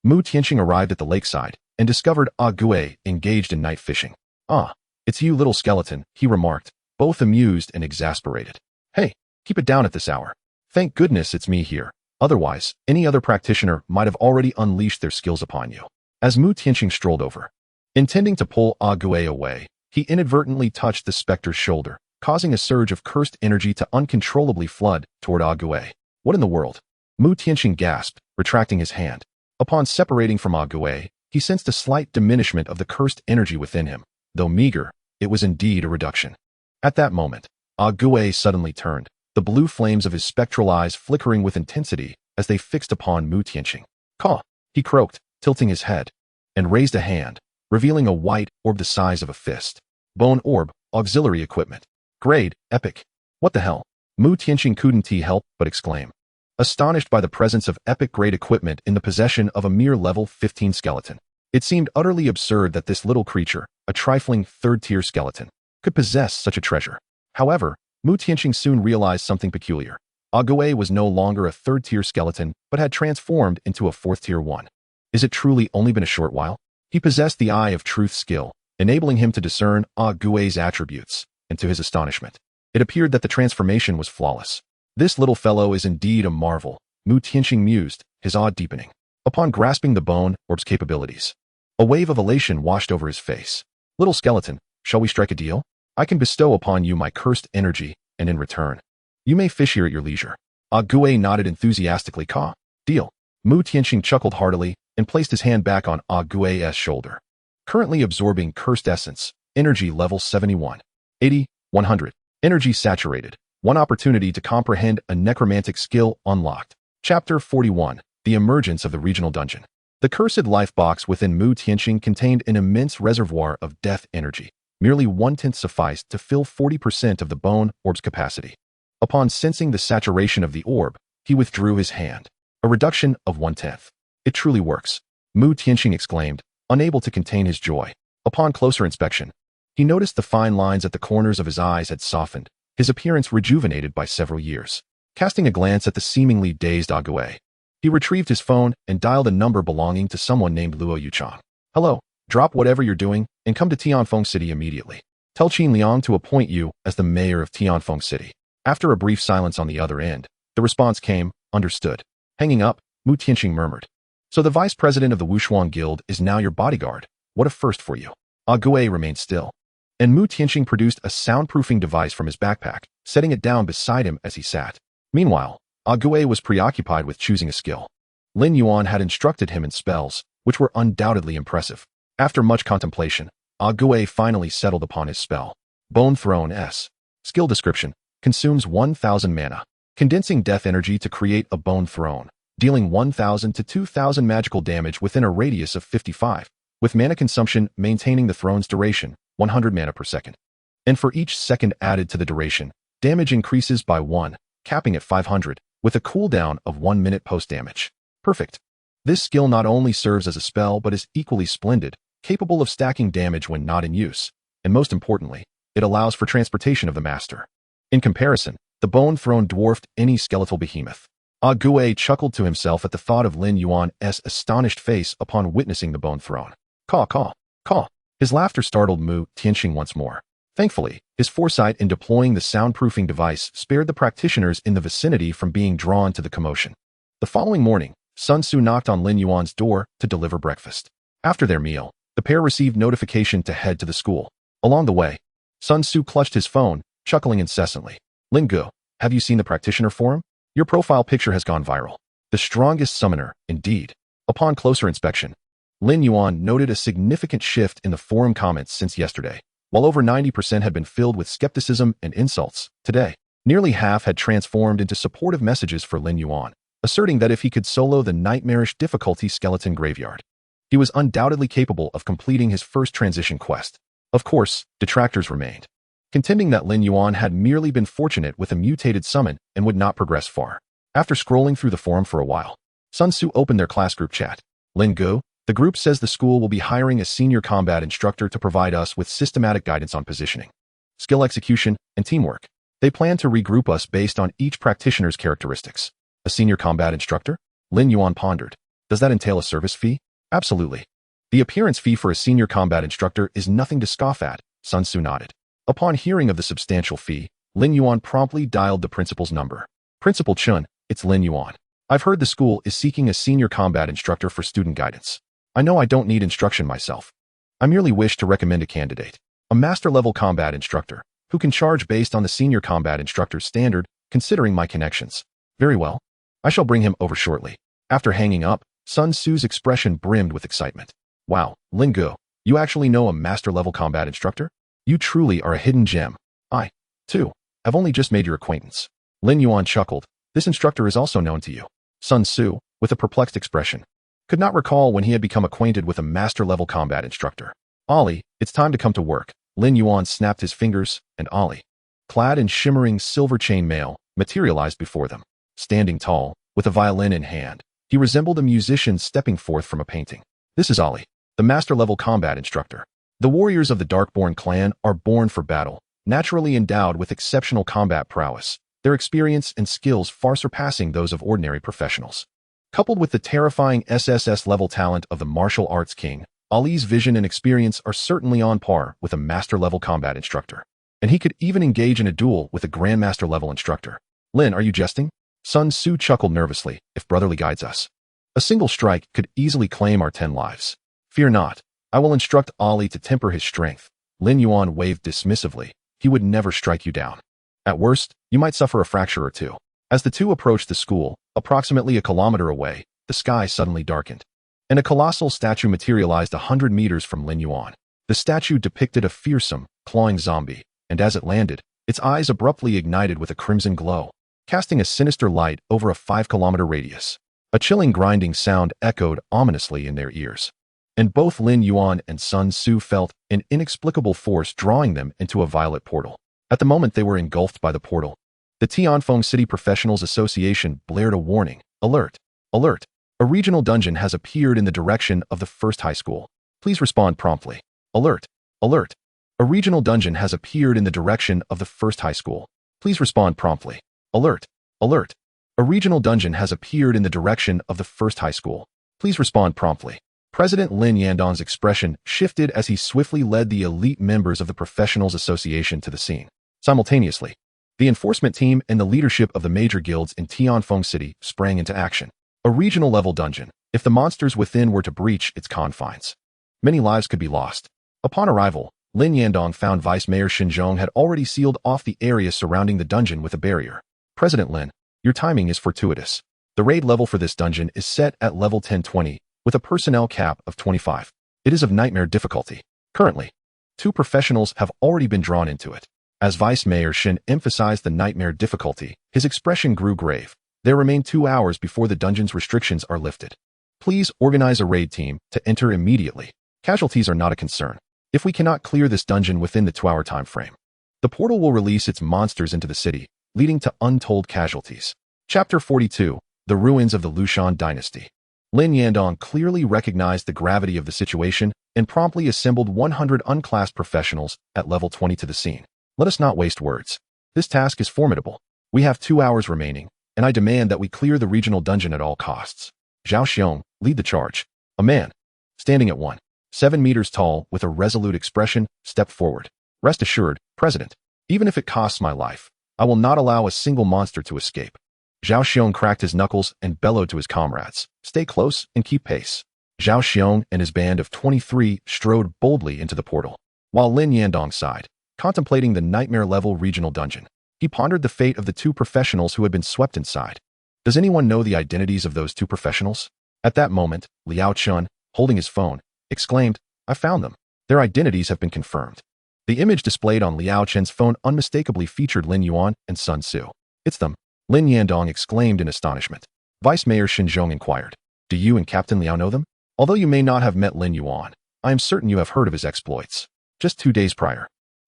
Mu Tianqing arrived at the lakeside and discovered a Gui engaged in night fishing. "Ah, it's you, little skeleton," he remarked, both amused and exasperated. "Hey, keep it down at this hour. Thank goodness it's me here. Otherwise, any other practitioner might have already unleashed their skills upon you." As Mu Tianqing strolled over, intending to pull a Gui away, he inadvertently touched the specter's shoulder, causing a surge of cursed energy to uncontrollably flood toward Ague. What in the world? Mu Tianxing gasped, retracting his hand. Upon separating from Ague, he sensed a slight diminishment of the cursed energy within him. Though meager, it was indeed a reduction. At that moment, Ague suddenly turned, the blue flames of his spectral eyes flickering with intensity as they fixed upon Mu Tianxing. "Caw!" he croaked, tilting his head, and raised a hand, revealing a white orb the size of a fist. Bone orb, auxiliary equipment. Grade, epic. What the hell? Mu Tianxing couldn't help but exclaim, astonished by the presence of epic-grade equipment in the possession of a mere level 15 skeleton. It seemed utterly absurd that this little creature, a trifling third-tier skeleton, could possess such a treasure. However, Mu Tianxing soon realized something peculiar. Ague was no longer a third-tier skeleton, but had transformed into a fourth-tier one. Is it truly only been a short while? He possessed the Eye of Truth skill, enabling him to discern Ague's attributes, and to his astonishment, it appeared that the transformation was flawless. This little fellow is indeed a marvel, Mu Tianxing mused, his awe deepening. Upon grasping the bone orb's capabilities, a wave of elation washed over his face. Little skeleton, shall we strike a deal? I can bestow upon you my cursed energy, and in return, you may fish here at your leisure. Ague nodded enthusiastically. "Caw. Deal." Mu Tianxing chuckled heartily and placed his hand back on Ague's shoulder. Currently absorbing cursed essence, energy level 71. 80, 100. Energy saturated. One opportunity to comprehend a necromantic skill unlocked. Chapter 41. The Emergence of the Regional Dungeon. The cursed life box within Mu Tianxing contained an immense reservoir of death energy. Merely 1/10 sufficed to fill 40% of the bone orb's capacity. Upon sensing the saturation of the orb, he withdrew his hand. A reduction of 1/10. It truly works, Mu Tianxing exclaimed, unable to contain his joy. Upon closer inspection, he noticed the fine lines at the corners of his eyes had softened, his appearance rejuvenated by several years. Casting a glance at the seemingly dazed Ague, he retrieved his phone and dialed a number belonging to someone named Luo Yuchang. "Hello, drop whatever you're doing and come to Tianfeng City immediately. Tell Qin Liang to appoint you as the mayor of Tianfeng City." After a brief silence on the other end, the response came, "Understood." Hanging up, Mu Tianxing murmured, "So the vice president of the Wushuang Guild is now your bodyguard. What a first for you." Ague remained still, and Mu Tianxing produced a soundproofing device from his backpack, setting it down beside him as he sat. Meanwhile, Ague was preoccupied with choosing a skill. Lin Yuan had instructed him in spells, which were undoubtedly impressive. After much contemplation, Ague finally settled upon his spell. Bone Throne S. Skill description: consumes 1,000 mana, condensing death energy to create a bone throne, dealing 1,000 to 2,000 magical damage within a radius of 55, with mana consumption maintaining the throne's duration, 100 mana per second. And for each second added to the duration, damage increases by 1, capping at 500, with a cooldown of 1 minute post-damage. Perfect. This skill not only serves as a spell but is equally splendid, capable of stacking damage when not in use, and most importantly, it allows for transportation of the master. In comparison, the bone throne dwarfed any skeletal behemoth. Ague chuckled to himself at the thought of Lin Yuan's astonished face upon witnessing the bone throne. "Caw, caw, caw." His laughter startled Mu Tianxing once more. Thankfully, his foresight in deploying the soundproofing device spared the practitioners in the vicinity from being drawn to the commotion. The following morning, Sun Tzu knocked on Lin Yuan's door to deliver breakfast. After their meal, the pair received notification to head to the school. Along the way, Sun Tzu clutched his phone, chuckling incessantly. "Lin Gu, have you seen the practitioner forum? Your profile picture has gone viral. The strongest summoner, indeed." Upon closer inspection, Lin Yuan noted a significant shift in the forum comments since yesterday. While over 90% had been filled with skepticism and insults, today, nearly half had transformed into supportive messages for Lin Yuan, asserting that if he could solo the nightmarish difficulty skeleton graveyard, he was undoubtedly capable of completing his first transition quest. Of course, detractors remained, contending that Lin Yuan had merely been fortunate with a mutated summon and would not progress far. After scrolling through the forum for a while, Sun Tzu opened their class group chat. "Lin Gu, the group says the school will be hiring a senior combat instructor to provide us with systematic guidance on positioning, skill execution, and teamwork. They plan to regroup us based on each practitioner's characteristics." "A senior combat instructor?" Lin Yuan pondered. "Does that entail a service fee?" "Absolutely. The appearance fee for a senior combat instructor is nothing to scoff at," Sun Tzu nodded. Upon hearing of the substantial fee, Lin Yuan promptly dialed the principal's number. "Principal Chun, it's Lin Yuan. I've heard the school is seeking a senior combat instructor for student guidance. I know I don't need instruction myself. I merely wish to recommend a candidate. A master-level combat instructor, who can charge based on the senior combat instructor's standard, considering my connections. Very well. I shall bring him over shortly. After hanging up, Sun Tzu's expression brimmed with excitement. Wow, Lin Gu, you actually know a master-level combat instructor? You truly are a hidden gem. I, too, have only just made your acquaintance. Lin Yuan chuckled. This instructor is also known to you. Sun Tzu, with a perplexed expression, could not recall when he had become acquainted with a master-level combat instructor. Ollie, it's time to come to work. Lin Yuan snapped his fingers, and Ollie, clad in shimmering silver chainmail, materialized before them. Standing tall, with a violin in hand, he resembled a musician stepping forth from a painting. This is Ollie, the master-level combat instructor. The warriors of the Darkborn clan are born for battle, naturally endowed with exceptional combat prowess, their experience and skills far surpassing those of ordinary professionals. Coupled with the terrifying SSS-level talent of the martial arts king, Ali's vision and experience are certainly on par with a master-level combat instructor. And he could even engage in a duel with a grandmaster-level instructor. Lin, are you jesting? Sun Tzu chuckled nervously. If brotherly guides us, a single strike could easily claim our 10 lives. Fear not. I will instruct Ali to temper his strength. Lin Yuan waved dismissively. He would never strike you down. At worst, you might suffer a fracture or two. As the two approached the school, approximately a kilometer away, the sky suddenly darkened, and a colossal statue materialized 100 meters from Lin Yuan. The statue depicted a fearsome, clawing zombie, and as it landed, its eyes abruptly ignited with a crimson glow, casting a sinister light over a 5-kilometer radius. A chilling grinding sound echoed ominously in their ears, and both Lin Yuan and Sun Tzu felt an inexplicable force drawing them into a violet portal. At the moment they were engulfed by the portal, the Tianfeng City Professionals Association blared a warning. Alert! Alert! A regional dungeon has appeared in the direction of the first high school. Please respond promptly. Alert! Alert! A regional dungeon has appeared in the direction of the first high school. Please respond promptly. Alert! Alert! A regional dungeon has appeared in the direction of the first high school. Please respond promptly. President Lin Yandong's expression shifted as he swiftly led the elite members of the Professionals Association to the scene. Simultaneously, the enforcement team and the leadership of the major guilds in Tianfeng City sprang into action. A regional-level dungeon. If the monsters within were to breach its confines, many lives could be lost. Upon arrival, Lin Yandong found Vice Mayor Xinzhong had already sealed off the area surrounding the dungeon with a barrier. President Lin, your timing is fortuitous. The raid level for this dungeon is set at level 1020, with a personnel cap of 25. It is of nightmare difficulty. Currently, 2 professionals have already been drawn into it. As Vice Mayor Xin emphasized the nightmare difficulty, his expression grew grave. There remain 2 hours before the dungeon's restrictions are lifted. Please organize a raid team to enter immediately. Casualties are not a concern. If we cannot clear this dungeon within the 2-hour time frame, the portal will release its monsters into the city, leading to untold casualties. Chapter 42, The Ruins of the Lushan Dynasty. Lin Yandong clearly recognized the gravity of the situation and promptly assembled 100 unclassed professionals at level 20 to the scene. Let us not waste words. This task is formidable. We have 2 hours remaining, and I demand that we clear the regional dungeon at all costs. Zhao Xiong, lead the charge. A man, standing at 7 meters tall with a resolute expression, stepped forward. Rest assured, President, even if it costs my life, I will not allow a single monster to escape. Zhao Xiong cracked his knuckles and bellowed to his comrades. Stay close and keep pace. Zhao Xiong and his band of 23 strode boldly into the portal, while Lin Yandong sighed, contemplating the nightmare-level regional dungeon. He pondered the fate of the 2 professionals who had been swept inside. Does anyone know the identities of those 2 professionals? At that moment, Liao Chun, holding his phone, exclaimed, I found them. Their identities have been confirmed. The image displayed on Liao Chen's phone unmistakably featured Lin Yuan and Sun Tzu. It's them, Lin Yandong exclaimed in astonishment. Vice Mayor Xinzhong inquired, do you and Captain Liao know them? Although you may not have met Lin Yuan, I am certain you have heard of his exploits. Just 2 days prior,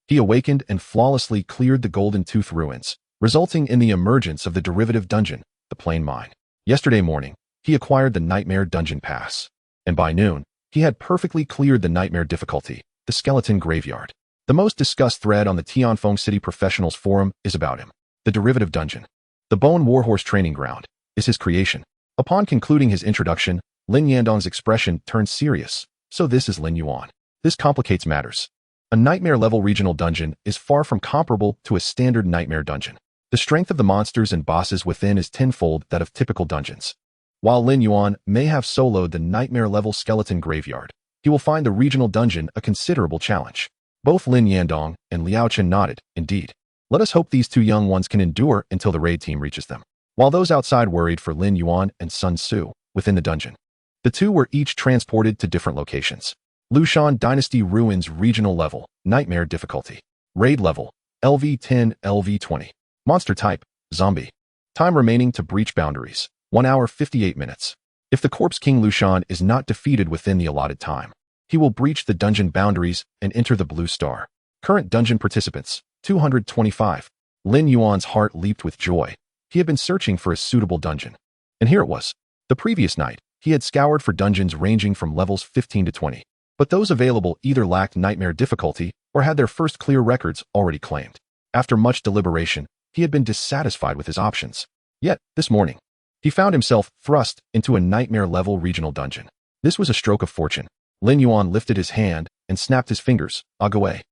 he awakened and flawlessly cleared the Golden Tooth ruins, resulting in the emergence of the derivative dungeon, the Plain Mine. Yesterday morning, he acquired the Nightmare Dungeon Pass, and by noon, he had perfectly cleared the Nightmare difficulty, the Skeleton Graveyard. The most discussed thread on the Tianfeng City Professionals Forum is about him. The derivative dungeon, the Bone Warhorse Training Ground, is his creation. Upon concluding his introduction, Lin Yandong's expression turned serious. So this is Lin Yuan. This complicates matters. A nightmare-level regional dungeon is far from comparable to a standard nightmare dungeon. The strength of the monsters and bosses within is tenfold that of typical dungeons. While Lin Yuan may have soloed the nightmare-level Skeleton Graveyard, he will find the regional dungeon a considerable challenge. Both Lin Yandong and Liao Chen nodded. Indeed. Let us hope these two young ones can endure until the raid team reaches them. While those outside worried for Lin Yuan and Sun Tzu within the dungeon, the two were each transported to different locations. Lushan Dynasty Ruins Regional Level, Nightmare Difficulty. Raid Level, LV10, LV20. Monster Type, Zombie. Time remaining to breach boundaries, 1 hour 58 minutes. If the Corpse King Lushan is not defeated within the allotted time, he will breach the dungeon boundaries and enter the blue star. Current dungeon participants, 225. Lin Yuan's heart leaped with joy. He had been searching for a suitable dungeon. And here it was. The previous night, he had scoured for dungeons ranging from levels 15 to 20. But those available either lacked nightmare difficulty or had their first clear records already claimed. After much deliberation, he had been dissatisfied with his options. Yet, this morning, he found himself thrust into a nightmare-level regional dungeon. This was a stroke of fortune. Lin Yuan lifted his hand and snapped his fingers. Agaway.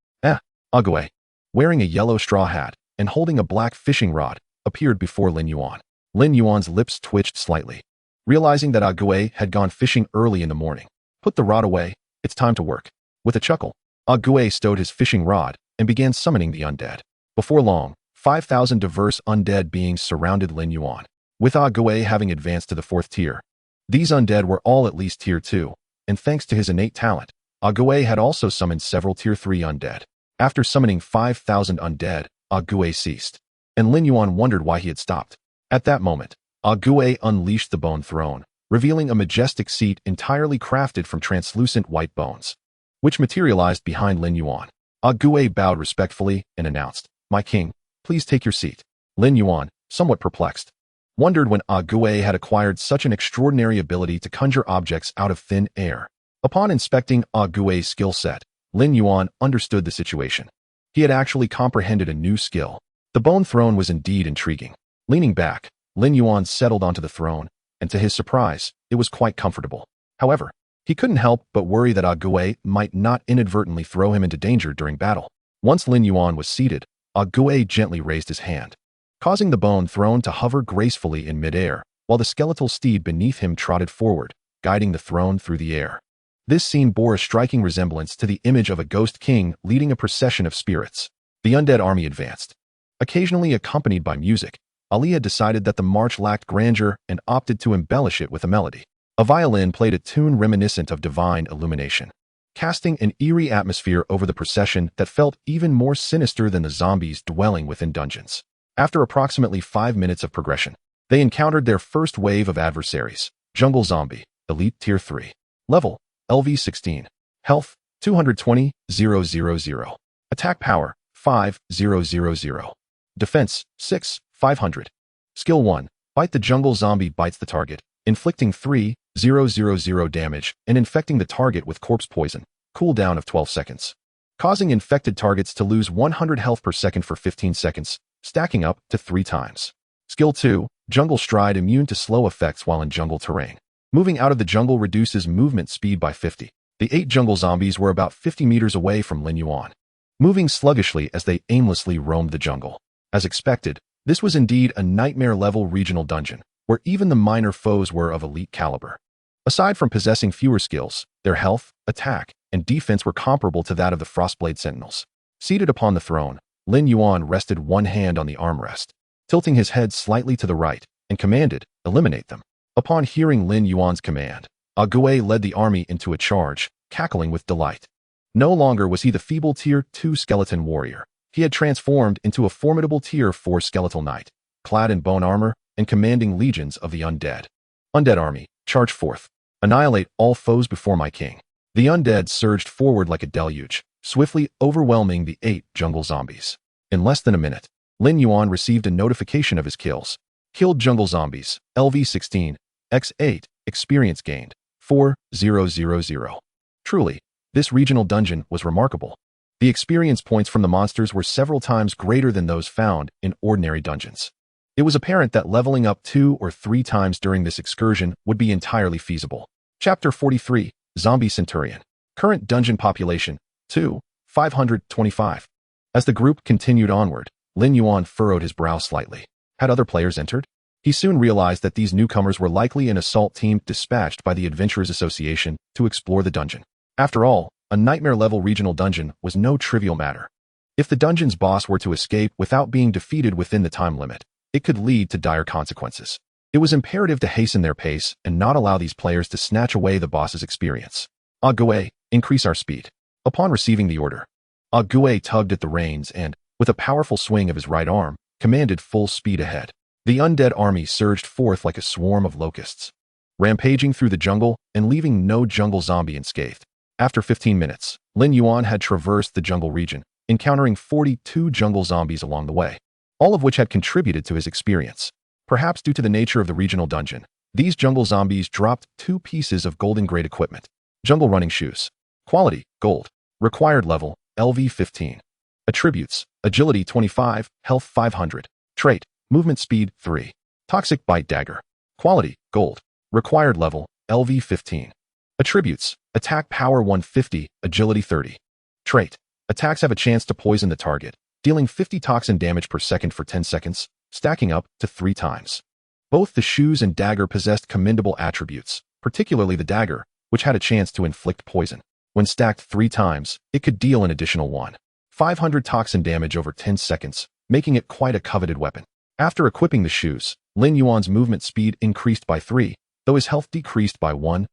Agaway. Wearing a yellow straw hat and holding a black fishing rod, appeared before Lin Yuan. Lin Yuan's lips twitched slightly, realizing that Agaway had gone fishing early in the morning. Put the rod away. It's time to work. With a chuckle, Agaway stowed his fishing rod and began summoning the undead. Before long, 5,000 diverse undead beings surrounded Lin Yuan, with Agaway having advanced to the 4th tier. These undead were all at least tier 2, and thanks to his innate talent, Agaway had also summoned several tier 3 undead. After summoning 5,000 undead, Agaway ceased, and Lin Yuan wondered why he had stopped. At that moment, Agaway unleashed the Bone Throne, revealing a majestic seat entirely crafted from translucent white bones, which materialized behind Lin Yuan. Agaway bowed respectfully and announced, "My king, please take your seat." Lin Yuan, somewhat perplexed, wondered when Agaway had acquired such an extraordinary ability to conjure objects out of thin air. Upon inspecting Agaway's skill set, Lin Yuan understood the situation. He had actually comprehended a new skill. The Bone Throne was indeed intriguing. Leaning back, Lin Yuan settled onto the throne, and to his surprise, it was quite comfortable. However, he couldn't help but worry that Agaway might not inadvertently throw him into danger during battle. Once Lin Yuan was seated, Agaway gently raised his hand, causing the Bone Throne to hover gracefully in midair, while the skeletal steed beneath him trotted forward, guiding the throne through the air. This scene bore a striking resemblance to the image of a ghost king leading a procession of spirits. The undead army advanced, occasionally accompanied by music. Ali had decided that the march lacked grandeur and opted to embellish it with a melody. A violin played a tune reminiscent of divine illumination, casting an eerie atmosphere over the procession that felt even more sinister than the zombies dwelling within dungeons. After approximately 5 minutes of progression, they encountered their first wave of adversaries. Jungle Zombie, Elite Tier 3. Level, LV16. Health, 220,000. Attack Power, 5,000. Defense, 6,500. Skill 1. Bite. The jungle zombie bites the target, inflicting 3,000 damage and infecting the target with corpse poison. Cooldown of 12 seconds. Causing infected targets to lose 100 health per second for 15 seconds, stacking up to 3 times. Skill 2. Jungle Stride. Immune to slow effects while in jungle terrain. Moving out of the jungle reduces movement speed by 50. The 8 jungle zombies were about 50 meters away from Lin Yuan, moving sluggishly as they aimlessly roamed the jungle. As expected, this was indeed a nightmare-level regional dungeon, where even the minor foes were of elite caliber. Aside from possessing fewer skills, their health, attack, and defense were comparable to that of the Frostblade Sentinels. Seated upon the throne, Lin Yuan rested one hand on the armrest, tilting his head slightly to the right, and commanded, "Eliminate them." Upon hearing Lin Yuan's command, Agaway led the army into a charge, cackling with delight. No longer was he the feeble Tier 2 skeleton warrior. He had transformed into a formidable Tier 4 skeletal knight, clad in bone armor and commanding legions of the undead. Undead army, charge forth. Annihilate all foes before my king. The undead surged forward like a deluge, swiftly overwhelming the 8 jungle zombies. In less than a minute, Lin Yuan received a notification of his kills. Killed jungle zombies, LV16, X8, experience gained, 4,000. Truly, this regional dungeon was remarkable. The experience points from the monsters were several times greater than those found in ordinary dungeons. It was apparent that leveling up 2 or 3 times during this excursion would be entirely feasible. Chapter 43, Zombie Centurion. Current dungeon population, 2,525. As the group continued onward, Lin Yuan furrowed his brow slightly. Had other players entered? He soon realized that these newcomers were likely an assault team dispatched by the Adventurers Association to explore the dungeon. After all, a nightmare-level regional dungeon was no trivial matter. If the dungeon's boss were to escape without being defeated within the time limit, it could lead to dire consequences. It was imperative to hasten their pace and not allow these players to snatch away the boss's experience. Ague, increase our speed. Upon receiving the order, Ague tugged at the reins and, with a powerful swing of his right arm, commanded full speed ahead. The undead army surged forth like a swarm of locusts, rampaging through the jungle and leaving no jungle zombie unscathed. After 15 minutes, Lin Yuan had traversed the jungle region, encountering 42 jungle zombies along the way, all of which had contributed to his experience. Perhaps due to the nature of the regional dungeon, these jungle zombies dropped 2 pieces of golden-grade equipment. Jungle running shoes. Quality, gold. Required level, LV 15. Attributes, agility 25, health 500. Trait, movement speed 3. Toxic bite dagger. Quality, gold. Required level, LV 15. Attributes, attack power 150, agility 30. Trait, attacks have a chance to poison the target, dealing 50 toxin damage per second for 10 seconds, stacking up to 3 times. Both the shoes and dagger possessed commendable attributes, particularly the dagger, which had a chance to inflict poison. When stacked 3 times, it could deal an additional 500 toxin damage over 10 seconds, making it quite a coveted weapon. After equipping the shoes, Lin Yuan's movement speed increased by 3, though his health decreased by 1,000.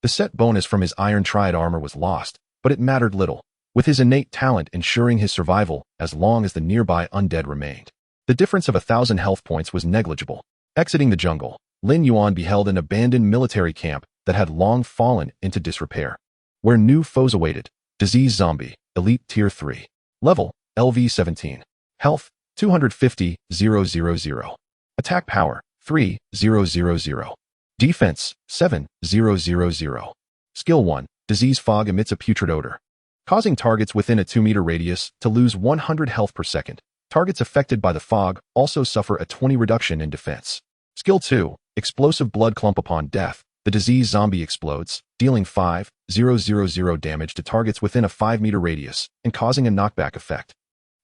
The set bonus from his iron triad armor was lost, but it mattered little, with his innate talent ensuring his survival as long as the nearby undead remained. The difference of 1,000 health points was negligible. Exiting the jungle, Lin Yuan beheld an abandoned military camp that had long fallen into disrepair. Where new foes awaited, disease zombie, elite tier 3. Level, LV 17. Health, 250,000. Attack power, 3,000. Defense, 7,000. Skill 1, disease fog emits a putrid odor, causing targets within a 2-meter radius to lose 100 health per second. Targets affected by the fog also suffer a 20 reduction in defense. Skill 2, explosive blood clump upon death. The disease zombie explodes, dealing 5,000 damage to targets within a 5-meter radius and causing a knockback effect.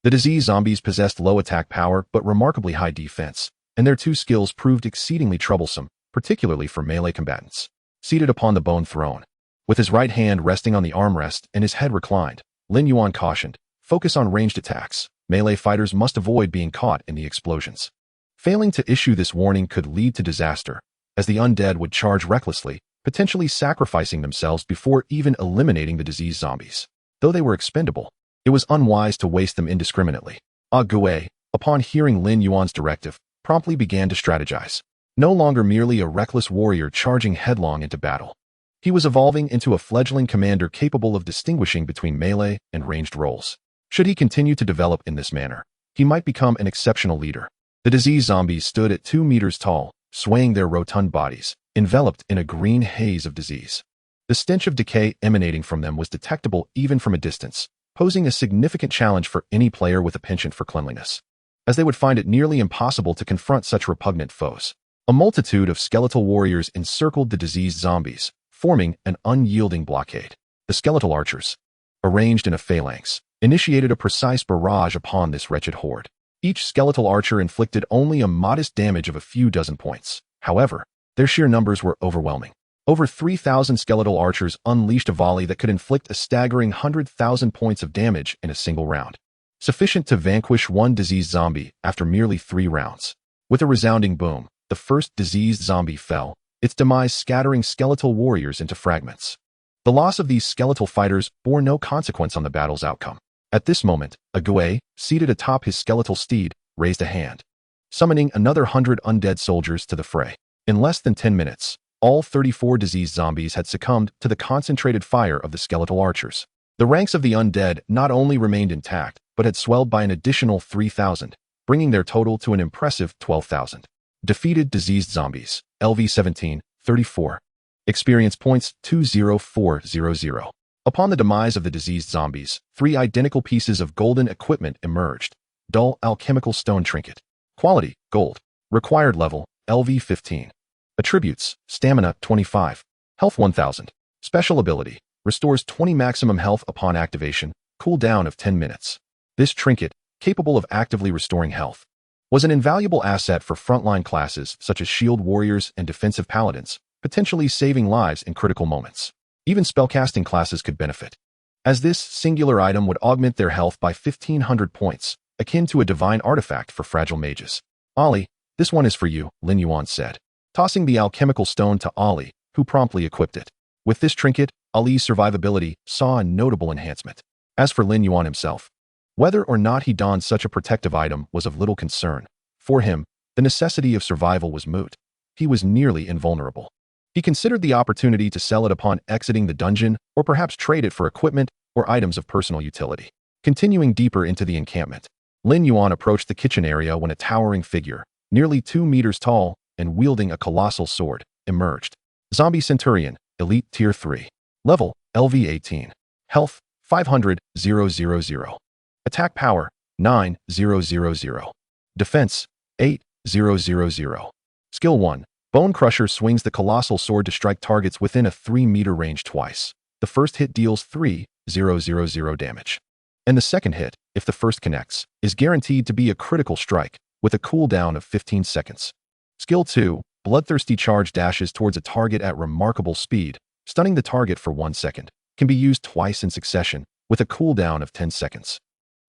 The disease zombies possessed low attack power but remarkably high defense, and their 2 skills proved exceedingly troublesome, particularly for melee combatants. Seated upon the bone throne, with his right hand resting on the armrest and his head reclined, Lin Yuan cautioned, focus on ranged attacks. Melee fighters must avoid being caught in the explosions. Failing to issue this warning could lead to disaster, as the undead would charge recklessly, potentially sacrificing themselves before even eliminating the disease zombies. Though they were expendable, it was unwise to waste them indiscriminately. Ague, upon hearing Lin Yuan's directive, promptly began to strategize. No longer merely a reckless warrior charging headlong into battle. He was evolving into a fledgling commander capable of distinguishing between melee and ranged roles. Should he continue to develop in this manner, he might become an exceptional leader. The disease zombies stood at 2 meters tall, swaying their rotund bodies, enveloped in a green haze of disease. The stench of decay emanating from them was detectable even from a distance, posing a significant challenge for any player with a penchant for cleanliness, as they would find it nearly impossible to confront such repugnant foes. A multitude of skeletal warriors encircled the diseased zombies, forming an unyielding blockade. The skeletal archers, arranged in a phalanx, initiated a precise barrage upon this wretched horde. Each skeletal archer inflicted only a modest damage of a few dozen points. However, their sheer numbers were overwhelming. Over 3,000 skeletal archers unleashed a volley that could inflict a staggering 100,000 points of damage in a single round, sufficient to vanquish one diseased zombie after merely 3 rounds. With a resounding boom, the first diseased zombie fell, its demise scattering skeletal warriors into fragments. The loss of these skeletal fighters bore no consequence on the battle's outcome. At this moment, Ague, seated atop his skeletal steed, raised a hand, summoning another 100 undead soldiers to the fray. In less than 10 minutes, all 34 diseased zombies had succumbed to the concentrated fire of the skeletal archers. The ranks of the undead not only remained intact, but had swelled by an additional 3,000, bringing their total to an impressive 12,000. Defeated diseased zombies, LV 17, 34. Experience points 20400. Upon the demise of the diseased zombies, 3 identical pieces of golden equipment emerged. Dull alchemical stone trinket. Quality, gold. Required level, LV 15. Attributes, stamina 25. Health 1000. Special ability, restores 20 maximum health upon activation, cooldown of 10 minutes. This trinket, capable of actively restoring health, was an invaluable asset for frontline classes such as shield warriors and defensive paladins, potentially saving lives in critical moments. Even spellcasting classes could benefit, as this singular item would augment their health by 1,500 points, akin to a divine artifact for fragile mages. "Ollie, this one is for you," Lin Yuan said, tossing the alchemical stone to Ollie, who promptly equipped it. With this trinket, Ali's survivability saw a notable enhancement. As for Lin Yuan himself, whether or not he donned such a protective item was of little concern. For him, the necessity of survival was moot. He was nearly invulnerable. He considered the opportunity to sell it upon exiting the dungeon, or perhaps trade it for equipment or items of personal utility. Continuing deeper into the encampment, Lin Yuan approached the kitchen area when a towering figure, nearly 2 meters tall and wielding a colossal sword, emerged. Zombie Centurion, Elite Tier 3. Level, LV 18. Health, 500,000. Attack Power, 9,000. Defense, 8,000. Skill 1. Bone Crusher swings the colossal sword to strike targets within a 3-meter range twice. The first hit deals 3,000 damage. And the second hit, if the first connects, is guaranteed to be a critical strike, with a cooldown of 15 seconds. Skill 2. Bloodthirsty Charge dashes towards a target at remarkable speed, stunning the target for 1 second. Can be used twice in succession, with a cooldown of 10 seconds.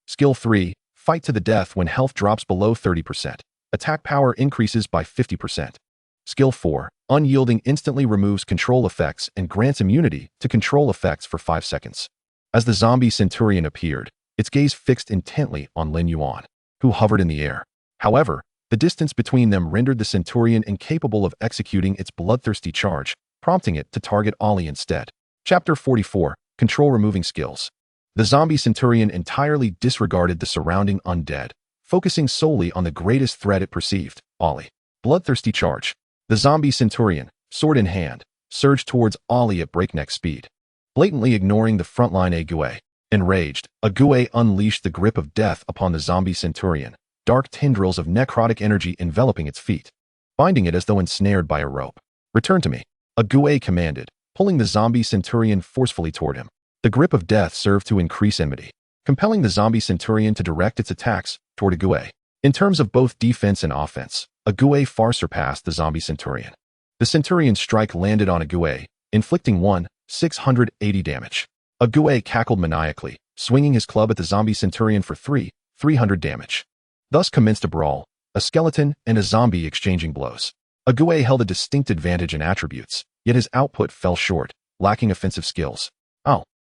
Skill 3. Fight to the death when health drops below 30%. Attack power increases by 50%. Skill 4. Unyielding instantly removes control effects and grants immunity to control effects for 5 seconds. As the zombie Centurion appeared, its gaze fixed intently on Lin Yuan, who hovered in the air. However, the distance between them rendered the Centurion incapable of executing its bloodthirsty charge, prompting it to target Ollie instead. Chapter 44. Control Removing Skills. The zombie Centurion entirely disregarded the surrounding undead, focusing solely on the greatest threat it perceived, Ollie. Bloodthirsty Charge. The zombie Centurion, sword in hand, surged towards Ollie at breakneck speed, blatantly ignoring the frontline Ague. Enraged, Ague unleashed the grip of death upon the zombie Centurion, dark tendrils of necrotic energy enveloping its feet, binding it as though ensnared by a rope. "Return to me," Ague commanded, pulling the zombie Centurion forcefully toward him. The grip of death served to increase enmity, compelling the zombie Centurion to direct its attacks toward Ague. In terms of both defense and offense, Ague far surpassed the zombie Centurion. The Centurion's strike landed on Ague, inflicting 680 damage. Ague cackled maniacally, swinging his club at the zombie Centurion for 300 damage. Thus commenced a brawl, a skeleton and a zombie exchanging blows. Ague held a distinct advantage in attributes, yet his output fell short, lacking offensive skills.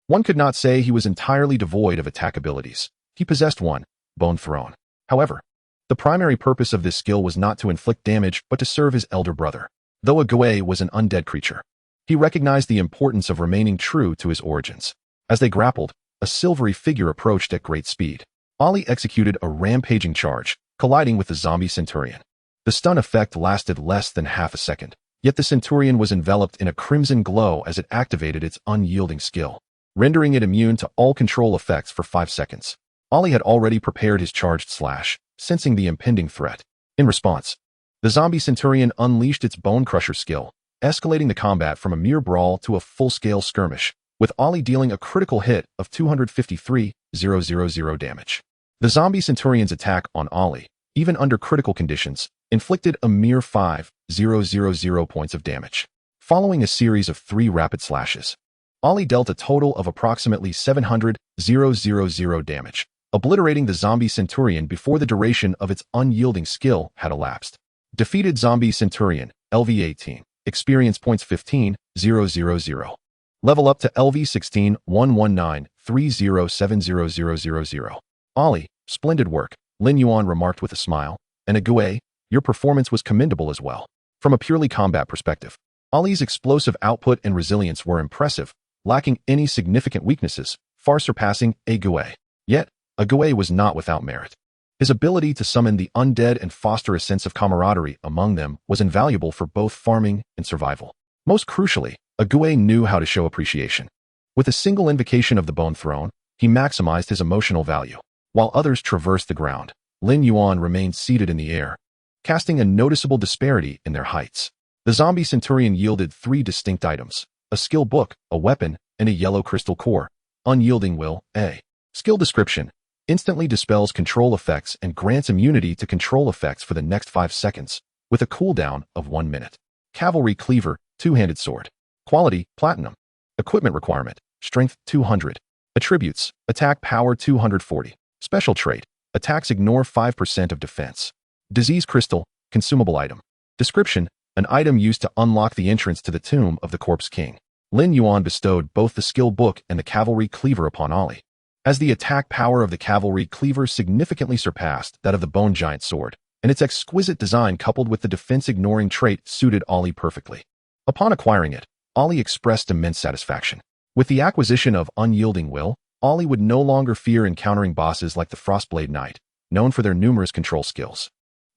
One could not say he was entirely devoid of attack abilities. He possessed one, Bone Throne. However, the primary purpose of this skill was not to inflict damage but to serve his elder brother. Though Ague was an undead creature, he recognized the importance of remaining true to his origins. As they grappled, a silvery figure approached at great speed. Ollie executed a rampaging charge, colliding with the zombie Centurion. The stun effect lasted less than half a second, yet the Centurion was enveloped in a crimson glow as it activated its unyielding skill, rendering it immune to all control effects for 5 seconds. Ollie had already prepared his charged slash, sensing the impending threat. In response, the zombie Centurion unleashed its Bone Crusher skill, escalating the combat from a mere brawl to a full-scale skirmish, with Ollie dealing a critical hit of 253,000 damage. The zombie Centurion's attack on Ollie, even under critical conditions, inflicted a mere 5,000 points of damage. Following a series of 3 rapid slashes, Ollie dealt a total of approximately 700,000 damage, obliterating the zombie Centurion before the duration of its unyielding skill had elapsed. Defeated zombie Centurion, LV 18. Experience points 15,000. Level up to LV 16, 119,307,000. Ollie, splendid work, Lin Yuan remarked with a smile, and Ague, your performance was commendable as well. From a purely combat perspective, Ollie's explosive output and resilience were impressive, lacking any significant weaknesses, far surpassing Ague. Yet, Ague was not without merit. His ability to summon the undead and foster a sense of camaraderie among them was invaluable for both farming and survival. Most crucially, Ague knew how to show appreciation. With a single invocation of the Bone Throne, he maximized his emotional value. While others traversed the ground, Lin Yuan remained seated in the air, casting a noticeable disparity in their heights. The zombie Centurion yielded 3 distinct items: a skill book, a weapon, and a yellow crystal core. Unyielding will, A. Skill description: instantly dispels control effects and grants immunity to control effects for the next 5 seconds, with a cooldown of 1 minute. Cavalry Cleaver, two-handed sword. Quality, Platinum. Equipment requirement, strength 200. Attributes, attack power 240. Special trait, attacks ignore 5% of defense. Disease crystal, consumable item. Description, an item used to unlock the entrance to the tomb of the Corpse King. Lin Yuan bestowed both the skill book and the cavalry cleaver upon Ollie. As the attack power of the cavalry cleaver significantly surpassed that of the bone giant sword, and its exquisite design coupled with the defense-ignoring trait suited Ollie perfectly. Upon acquiring it, Ollie expressed immense satisfaction. With the acquisition of unyielding will, Ollie would no longer fear encountering bosses like the Frostblade Knight, known for their numerous control skills.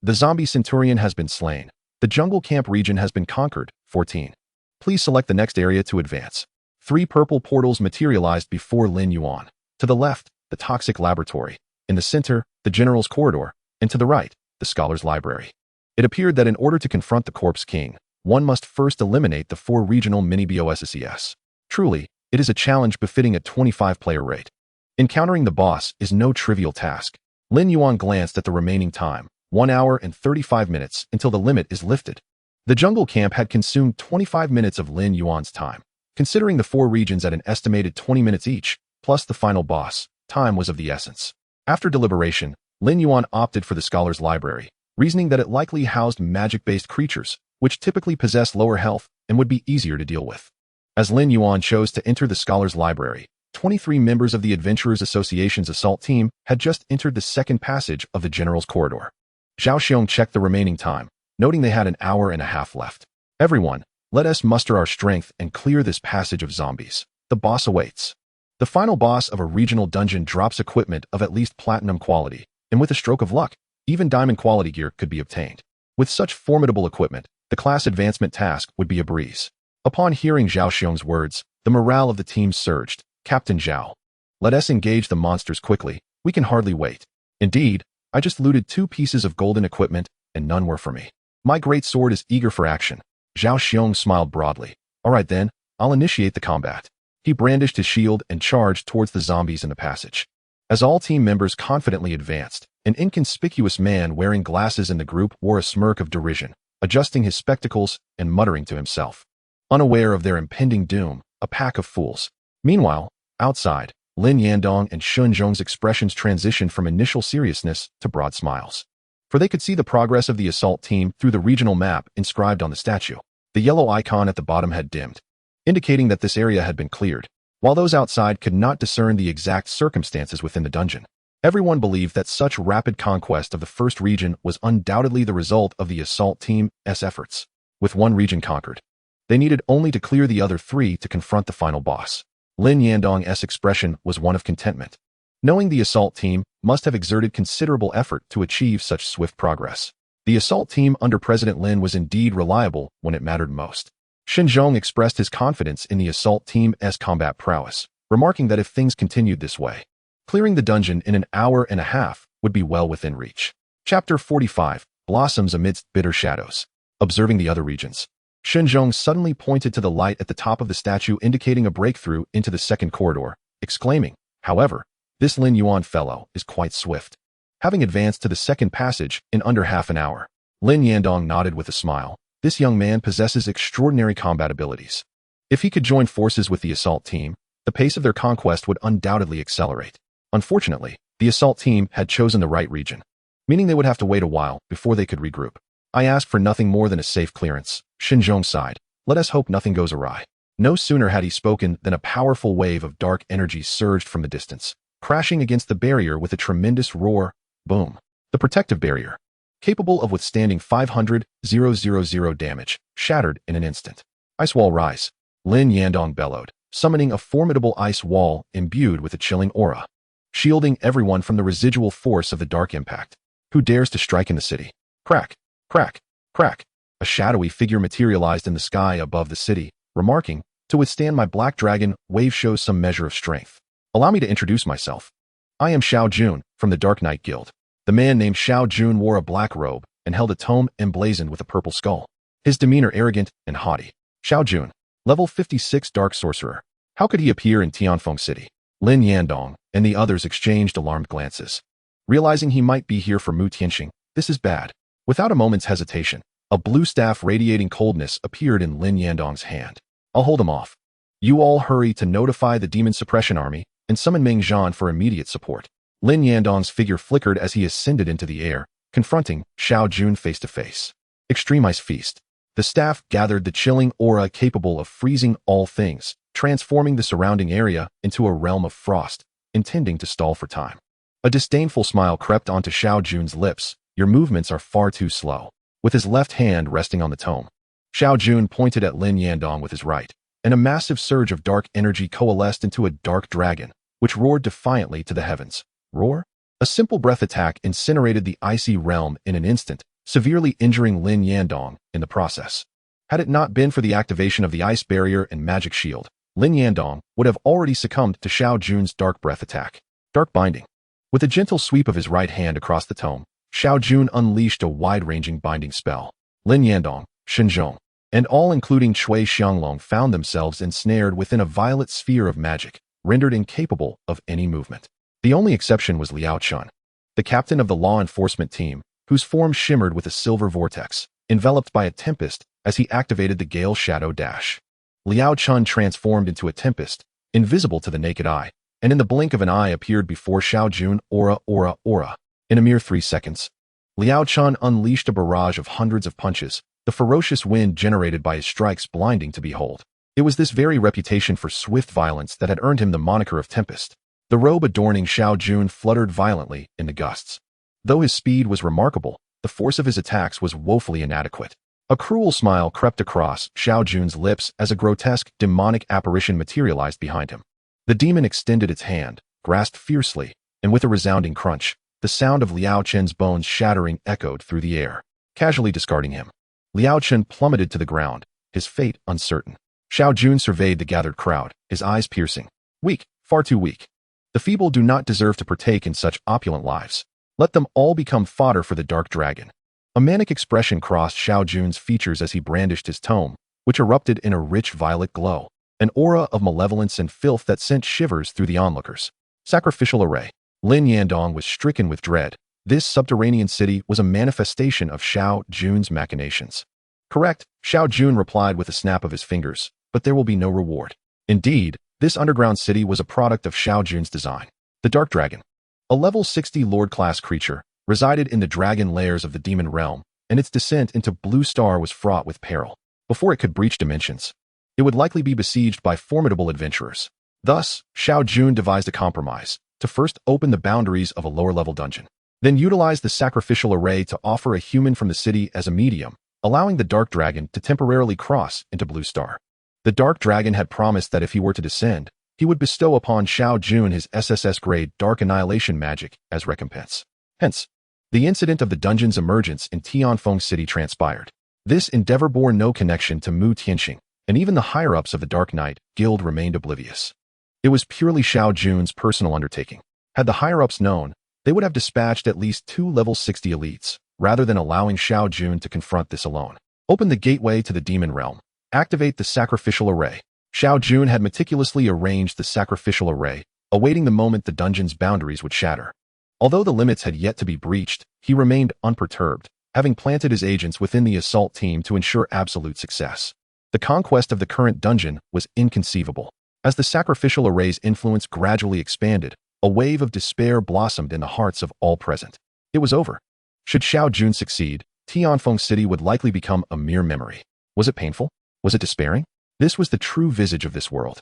The zombie centurion has been slain. The jungle camp region has been conquered. 14. Please select the next area to advance. 3 purple portals materialized before Lin Yuan. To the left, the toxic laboratory. In the center, the general's corridor. And to the right, the scholar's library. It appeared that in order to confront the Corpse King, one must first eliminate the 4 regional mini-bosses. Truly, it is a challenge befitting a 25-player rate. Encountering the boss is no trivial task. Lin Yuan glanced at the remaining time, 1 hour and 35 minutes until the limit is lifted. The jungle camp had consumed 25 minutes of Lin Yuan's time. Considering the 4 regions at an estimated 20 minutes each, plus the final boss, time was of the essence. After deliberation, Lin Yuan opted for the scholar's library, reasoning that it likely housed magic-based creatures, which typically possess lower health and would be easier to deal with. As Lin Yuan chose to enter the scholar's library, 23 members of the Adventurers Association's assault team had just entered the second passage of the general's corridor. Zhao Xiong checked the remaining time, noting they had an hour and a half left. Everyone, let us muster our strength and clear this passage of zombies. The boss awaits. The final boss of a regional dungeon drops equipment of at least platinum quality, and with a stroke of luck, even diamond quality gear could be obtained. With such formidable equipment, the class advancement task would be a breeze. Upon hearing Zhao Xiong's words, the morale of the team surged. Captain Zhao, let us engage the monsters quickly. We can hardly wait. Indeed, I just looted 2 pieces of golden equipment, and none were for me. My great sword is eager for action. Zhao Xiong smiled broadly. All right then, I'll initiate the combat. He brandished his shield and charged towards the zombies in the passage. As all team members confidently advanced, an inconspicuous man wearing glasses in the group wore a smirk of derision, adjusting his spectacles and muttering to himself. Unaware of their impending doom, a pack of fools. Meanwhile, outside, Lin Yandong and Shun Zhong's expressions transitioned from initial seriousness to broad smiles. For they could see the progress of the assault team through the regional map inscribed on the statue. The yellow icon at the bottom had dimmed, indicating that this area had been cleared, while those outside could not discern the exact circumstances within the dungeon. Everyone believed that such rapid conquest of the first region was undoubtedly the result of the assault team's efforts. With 1 region conquered, they needed only to clear the other 3 to confront the final boss. Lin Yandong's expression was one of contentment, knowing the assault team must have exerted considerable effort to achieve such swift progress. The assault team under President Lin was indeed reliable when it mattered most. Xinzhong expressed his confidence in the assault team's combat prowess, remarking that if things continued this way, clearing the dungeon in an hour and a half would be well within reach. Chapter 45, Blossoms Amidst Bitter Shadows. Observing the other regions, Xinzhong suddenly pointed to the light at the top of the statue indicating a breakthrough into the second corridor, exclaiming, however, this Lin Yuan fellow is quite swift. Having advanced to the second passage in under half an hour, Lin Yandong nodded with a smile. This young man possesses extraordinary combat abilities. If he could join forces with the assault team, the pace of their conquest would undoubtedly accelerate. Unfortunately, the assault team had chosen the right region, meaning they would have to wait a while before they could regroup. I asked for nothing more than a safe clearance. Xinzhong sighed. Let us hope nothing goes awry. No sooner had he spoken than a powerful wave of dark energy surged from the distance, crashing against the barrier with a tremendous roar. Boom. The protective barrier, capable of withstanding 500,000 damage, shattered in an instant. Ice wall rise. Lin Yandong bellowed, summoning a formidable ice wall imbued with a chilling aura, shielding everyone from the residual force of the dark impact. Who dares to strike in the city? Crack, crack, crack. A shadowy figure materialized in the sky above the city, remarking, to withstand my black dragon wave shows some measure of strength. Allow me to introduce myself. I am Xiao Jun, from the Dark Knight Guild. The man named Xiao Jun wore a black robe and held a tome emblazoned with a purple skull. His demeanor arrogant and haughty. Xiao Jun, level 56 Dark Sorcerer. How could he appear in Tianfeng City? Lin Yandong and the others exchanged alarmed glances. Realizing he might be here for Mu Tianxing, this is bad. Without a moment's hesitation, a blue staff radiating coldness appeared in Lin Yandong's hand. I'll hold him off. You all hurry to notify the demon suppression army and summon Meng Zhan for immediate support. Lin Yandong's figure flickered as he ascended into the air, confronting Xiao Jun face to face. Extreme Ice Feast. The staff gathered the chilling aura capable of freezing all things, transforming the surrounding area into a realm of frost, intending to stall for time. A disdainful smile crept onto Xiao Jun's lips. Your movements are far too slow. With his left hand resting on the tome, Xiao Jun pointed at Lin Yandong with his right, and a massive surge of dark energy coalesced into a dark dragon, which roared defiantly to the heavens. Roar? A simple breath attack incinerated the icy realm in an instant, severely injuring Lin Yandong in the process. Had it not been for the activation of the ice barrier and magic shield, Lin Yandong would have already succumbed to Xiao Jun's dark breath attack. Dark Binding. With a gentle sweep of his right hand across the tome, Xiao Jun unleashed a wide-ranging binding spell. Lin Yandong, Shenzhong, and all including Cui Xianglong found themselves ensnared within a violet sphere of magic, rendered incapable of any movement. The only exception was Liao Chun, the captain of the law enforcement team, whose form shimmered with a silver vortex, enveloped by a tempest as he activated the Gale Shadow Dash. Liao Chun transformed into a tempest, invisible to the naked eye, and in the blink of an eye appeared before Xiao Jun. Aura. In a mere 3 seconds, Liao Chun unleashed a barrage of hundreds of punches, the ferocious wind generated by his strikes blinding to behold. It was this very reputation for swift violence that had earned him the moniker of Tempest. The robe adorning Xiao Jun fluttered violently in the gusts. Though his speed was remarkable, the force of his attacks was woefully inadequate. A cruel smile crept across Xiao Jun's lips as a grotesque, demonic apparition materialized behind him. The demon extended its hand, grasped fiercely, and with a resounding crunch, the sound of Liao Chen's bones shattering echoed through the air, casually discarding him. Liao Chen plummeted to the ground, his fate uncertain. Xiao Jun surveyed the gathered crowd, his eyes piercing. Weak, far too weak. The feeble do not deserve to partake in such opulent lives. Let them all become fodder for the dark dragon. A manic expression crossed Xiao Jun's features as he brandished his tome, which erupted in a rich violet glow, an aura of malevolence and filth that sent shivers through the onlookers. Sacrificial Array. Lin Yandong was stricken with dread. This subterranean city was a manifestation of Xiao Jun's machinations. Correct, Xiao Jun replied with a snap of his fingers, but there will be no reward. Indeed, this underground city was a product of Xiao Jun's design. The Dark Dragon. A level 60 Lord-class creature, resided in the dragon layers of the demon realm, and its descent into Blue Star was fraught with peril. Before it could breach dimensions, it would likely be besieged by formidable adventurers. Thus, Xiao Jun devised a compromise, to first open the boundaries of a lower-level dungeon, then utilize the sacrificial array to offer a human from the city as a medium, allowing the Dark Dragon to temporarily cross into Blue Star. The Dark Dragon had promised that if he were to descend, he would bestow upon Xiao Jun his SSS-grade Dark Annihilation magic as recompense. Hence, the incident of the dungeon's emergence in Tianfeng City transpired. This endeavor bore no connection to Mu Tianxing, and even the higher-ups of the Dark Knight Guild remained oblivious. It was purely Xiao Jun's personal undertaking. Had the higher-ups known, they would have dispatched at least 2 level 60 elites, rather than allowing Xiao Jun to confront this alone. Open the gateway to the demon realm. Activate the sacrificial array. Xiao Jun had meticulously arranged the sacrificial array, awaiting the moment the dungeon's boundaries would shatter. Although the limits had yet to be breached, he remained unperturbed, having planted his agents within the assault team to ensure absolute success. The conquest of the current dungeon was inconceivable. As the sacrificial array's influence gradually expanded, a wave of despair blossomed in the hearts of all present. It was over. Should Xiao Jun succeed, Tianfeng City would likely become a mere memory. Was it painful? Was it despairing? This was the true visage of this world.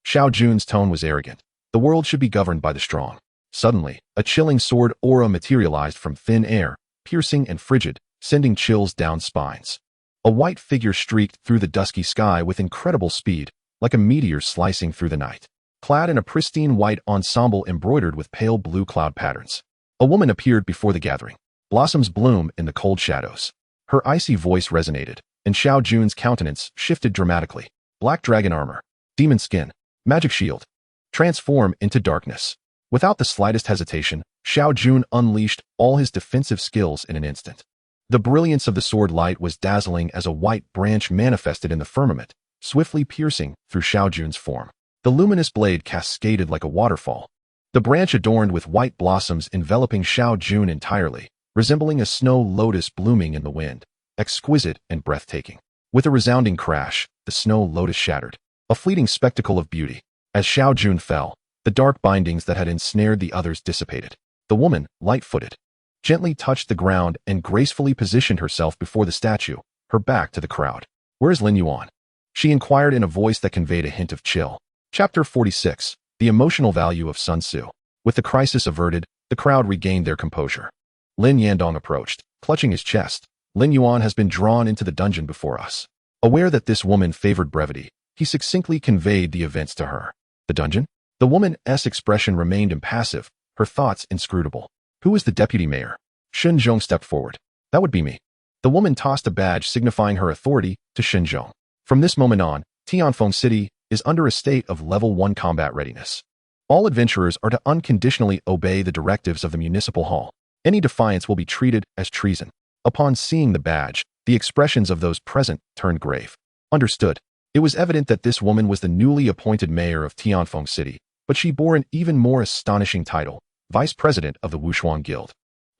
Xiao Jun's tone was arrogant. The world should be governed by the strong. Suddenly, a chilling sword aura materialized from thin air, piercing and frigid, sending chills down spines. A white figure streaked through the dusky sky with incredible speed, like a meteor slicing through the night. Clad in a pristine white ensemble embroidered with pale blue cloud patterns, a woman appeared before the gathering. Blossoms bloom in the cold shadows. Her icy voice resonated, and Xiao Jun's countenance shifted dramatically. Black dragon armor, demon skin, magic shield. Transform into darkness. Without the slightest hesitation, Xiao Jun unleashed all his defensive skills in an instant. The brilliance of the sword light was dazzling as a white branch manifested in the firmament, swiftly piercing through Xiao Jun's form. The luminous blade cascaded like a waterfall. The branch adorned with white blossoms enveloping Xiao Jun entirely, resembling a snow lotus blooming in the wind, exquisite and breathtaking. With a resounding crash, the snow lotus shattered. a fleeting spectacle of beauty. As Xiao Jun fell, the dark bindings that had ensnared the others dissipated. The woman, light-footed, gently touched the ground and gracefully positioned herself before the statue, her back to the crowd. "Where is Lin Yuan?" she inquired in a voice that conveyed a hint of chill. Chapter 46. The Emotional Value of Sun Tzu. With the crisis averted, the crowd regained their composure. Lin Yandong approached, clutching his chest. "Lin Yuan has been drawn into the dungeon before us." Aware that this woman favored brevity, he succinctly conveyed the events to her. "The dungeon?" The woman's expression remained impassive, her thoughts inscrutable. "Who is the deputy mayor?" Shenzhong stepped forward. "That would be me." The woman tossed a badge signifying her authority to Shenzhong. From this moment on, Tianfeng City is under a state of level 1 combat readiness. All adventurers are to unconditionally obey the directives of the municipal hall. Any defiance will be treated as treason. Upon seeing the badge, the expressions of those present turned grave. Understood. It was evident that this woman was the newly appointed mayor of Tianfeng City, but she bore an even more astonishing title, vice president of the Wushuang Guild.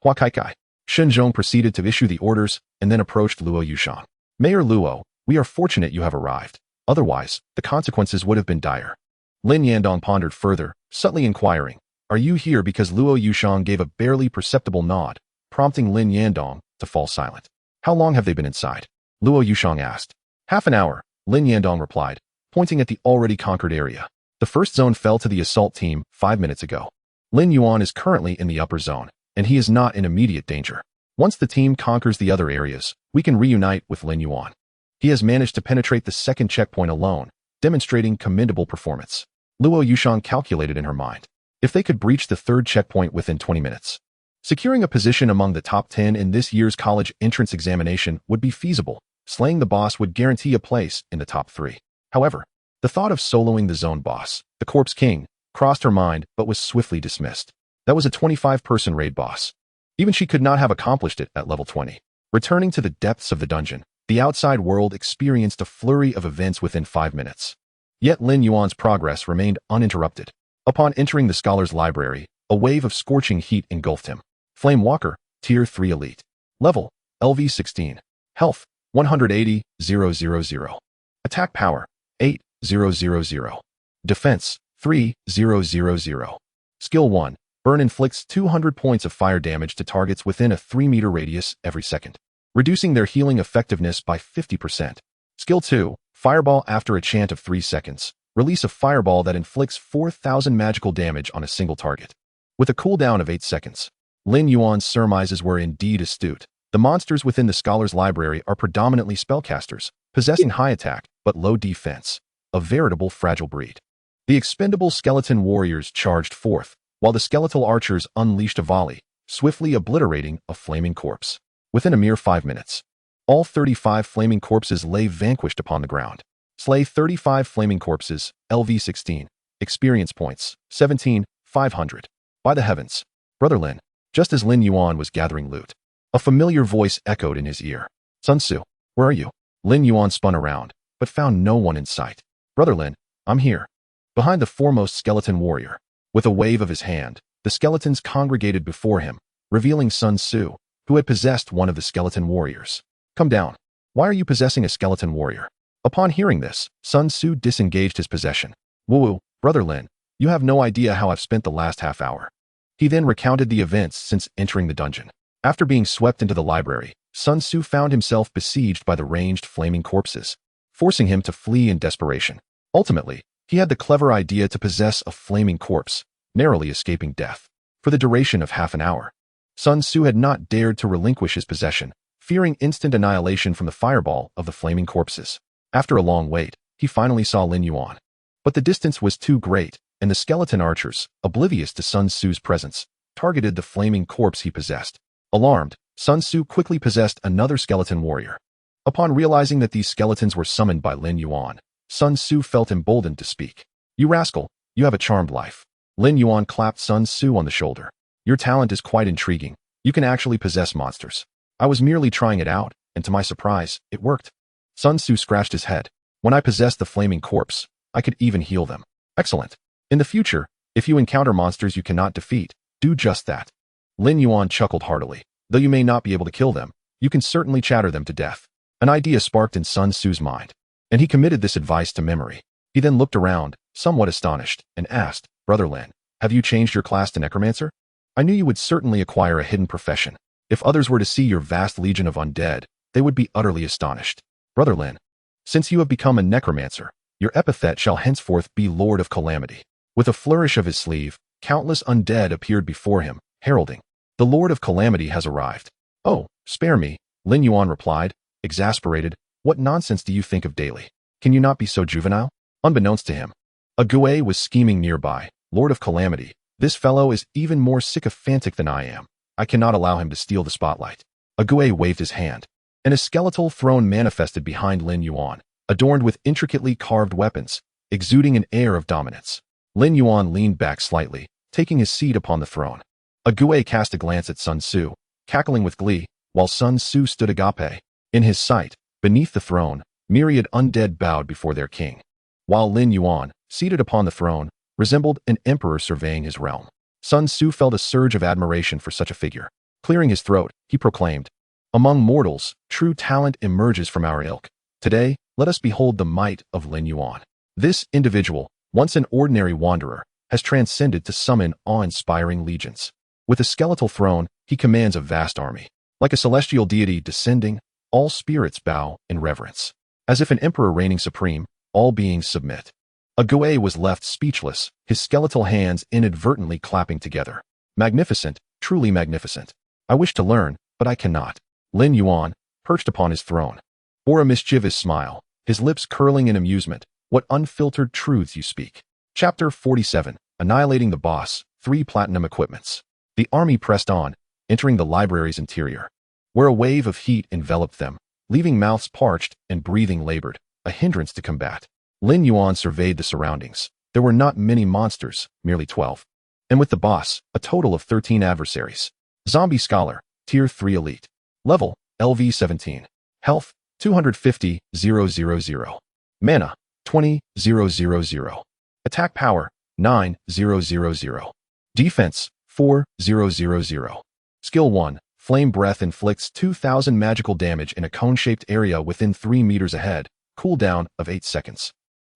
Hua Kaikai. Shenzhong proceeded to issue the orders and then approached Luo Yushang. "Mayor Luo, we are fortunate you have arrived. Otherwise, the consequences would have been dire." Lin Yandong pondered further, subtly inquiring, "Are you here?" because Luo Yushang gave a barely perceptible nod, prompting Lin Yandong to fall silent. "How long have they been inside?" Luo Yushang asked. "Half an hour," Lin Yandong replied, pointing at the already conquered area. "The first zone fell to the assault team 5 minutes ago. Lin Yuan is currently in the upper zone, and he is not in immediate danger. Once the team conquers the other areas, we can reunite with Lin Yuan. He has managed to penetrate the second checkpoint alone, demonstrating commendable performance." Luo Yushang calculated in her mind. If they could breach the third checkpoint within 20 minutes, securing a position among the top 10 in this year's college entrance examination would be feasible. Slaying the boss would guarantee a place in the top 3. However, the thought of soloing the zone boss, the Corpse King, crossed her mind but was swiftly dismissed. That was a 25-person raid boss. Even she could not have accomplished it at level 20. Returning to the depths of the dungeon, the outside world experienced a flurry of events within 5 minutes. Yet Lin Yuan's progress remained uninterrupted. Upon entering the Scholar's Library, a wave of scorching heat engulfed him. Flame Walker, Tier 3 Elite. Level, LV 16. Health, 180,000. Attack Power, 8,000. Defense, 3,000. Skill 1. Burn inflicts 200 points of fire damage to targets within a 3-meter radius every second, reducing their healing effectiveness by 50%. Skill 2. Fireball. After a chant of 3 seconds, release a fireball that inflicts 4,000 magical damage on a single target. With a cooldown of 8 seconds. Lin Yuan's surmises were indeed astute. The monsters within the Scholar's Library are predominantly spellcasters, possessing high attack but low defense, a veritable fragile breed. The expendable skeleton warriors charged forth, while the skeletal archers unleashed a volley, swiftly obliterating a flaming corpse. Within a mere 5 minutes, all 35 flaming corpses lay vanquished upon the ground. Slay 35 flaming corpses, LV 16. Experience points, 17,500. By the heavens, Brother Lin. Just as Lin Yuan was gathering loot, a familiar voice echoed in his ear. "Sun Tzu, where are you?" Lin Yuan spun around, but found no one in sight. "Brother Lin, I'm here." Behind the foremost skeleton warrior, with a wave of his hand, the skeletons congregated before him, revealing Sun Tzu, who had possessed one of the skeleton warriors. "Come down. Why are you possessing a skeleton warrior?" Upon hearing this, Sun Tzu disengaged his possession. "Woo, Brother Lin, you have no idea how I've spent the last half hour." He then recounted the events since entering the dungeon. After being swept into the library, Sun Tzu found himself besieged by the ranged flaming corpses, forcing him to flee in desperation. Ultimately, he had the clever idea to possess a flaming corpse, narrowly escaping death. For the duration of half an hour, Sun Tzu had not dared to relinquish his possession, fearing instant annihilation from the fireball of the flaming corpses. After a long wait, he finally saw Lin Yuan. But the distance was too great, and the skeleton archers, oblivious to Sun Tzu's presence, targeted the flaming corpse he possessed. Alarmed, Sun Tzu quickly possessed another skeleton warrior. Upon realizing that these skeletons were summoned by Lin Yuan, Sun Tzu felt emboldened to speak. "You rascal, you have a charmed life." Lin Yuan clapped Sun Tzu on the shoulder. "Your talent is quite intriguing. You can actually possess monsters. I was merely trying it out, and to my surprise, it worked." Sun Tzu scratched his head. "When I possessed the flaming corpse, I could even heal them." "Excellent. In the future, if you encounter monsters you cannot defeat, do just that." Lin Yuan chuckled heartily. "Though you may not be able to kill them, you can certainly chatter them to death." An idea sparked in Sun Tzu's mind, and he committed this advice to memory. He then looked around, somewhat astonished, and asked, Brother Lin, have you changed your class to necromancer? I knew you would certainly acquire a hidden profession. If others were to see your vast legion of undead, they would be utterly astonished. Brother Lin, since you have become a necromancer, your epithet shall henceforth be Lord of Calamity. With a flourish of his sleeve, countless undead appeared before him, heralding, the Lord of Calamity has arrived. Oh, spare me, Lin Yuan replied, exasperated. What nonsense do you think of daily? Can you not be so juvenile? Unbeknownst to him, a Gue was scheming nearby. Lord of Calamity, this fellow is even more sycophantic than I am. I cannot allow him to steal the spotlight. A Gue waved his hand, and a skeletal throne manifested behind Lin Yuan, adorned with intricately carved weapons, exuding an air of dominance. Lin Yuan leaned back slightly, taking his seat upon the throne. A Gue cast a glance at Sun Tzu, cackling with glee, while Sun Tzu stood agape. In his sight, beneath the throne, myriad undead bowed before their king, while Lin Yuan, seated upon the throne, resembled an emperor surveying his realm. Sun Tzu felt a surge of admiration for such a figure. Clearing his throat, he proclaimed, among mortals, true talent emerges from our ilk. Today, let us behold the might of Lin Yuan. This individual, once an ordinary wanderer, has transcended to summon awe-inspiring legions. With a skeletal throne, he commands a vast army. Like a celestial deity descending, all spirits bow in reverence. As if an emperor reigning supreme, all beings submit. A Gue was left speechless, his skeletal hands inadvertently clapping together. Magnificent, truly magnificent. I wish to learn, but I cannot. Lin Yuan, perched upon his throne, bore a mischievous smile, his lips curling in amusement. What unfiltered truths you speak. Chapter 47, Annihilating the Boss, 3 Platinum Equipments. The army pressed on, entering the library's interior, where a wave of heat enveloped them, leaving mouths parched and breathing labored, a hindrance to combat. Lin Yuan surveyed the surroundings. There were not many monsters, merely 12. And with the boss, a total of 13 adversaries. Zombie Scholar, Tier 3 Elite. Level, LV 17. Health, 250,000. Mana, 20,000. Attack Power, 9,000. Defense, 4,000. Skill 1, Flame Breath inflicts 2,000 magical damage in a cone-shaped area within 3 meters ahead, cooldown of 8 seconds.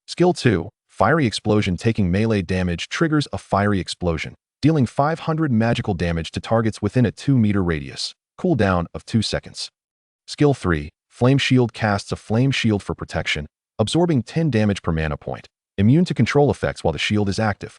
Skill 2, Fiery Explosion taking melee damage triggers a fiery explosion, dealing 500 magical damage to targets within a 2-meter radius, cooldown of 2 seconds. Skill 3, Flame Shield casts a flame shield for protection, absorbing 10 damage per mana point, immune to control effects while the shield is active.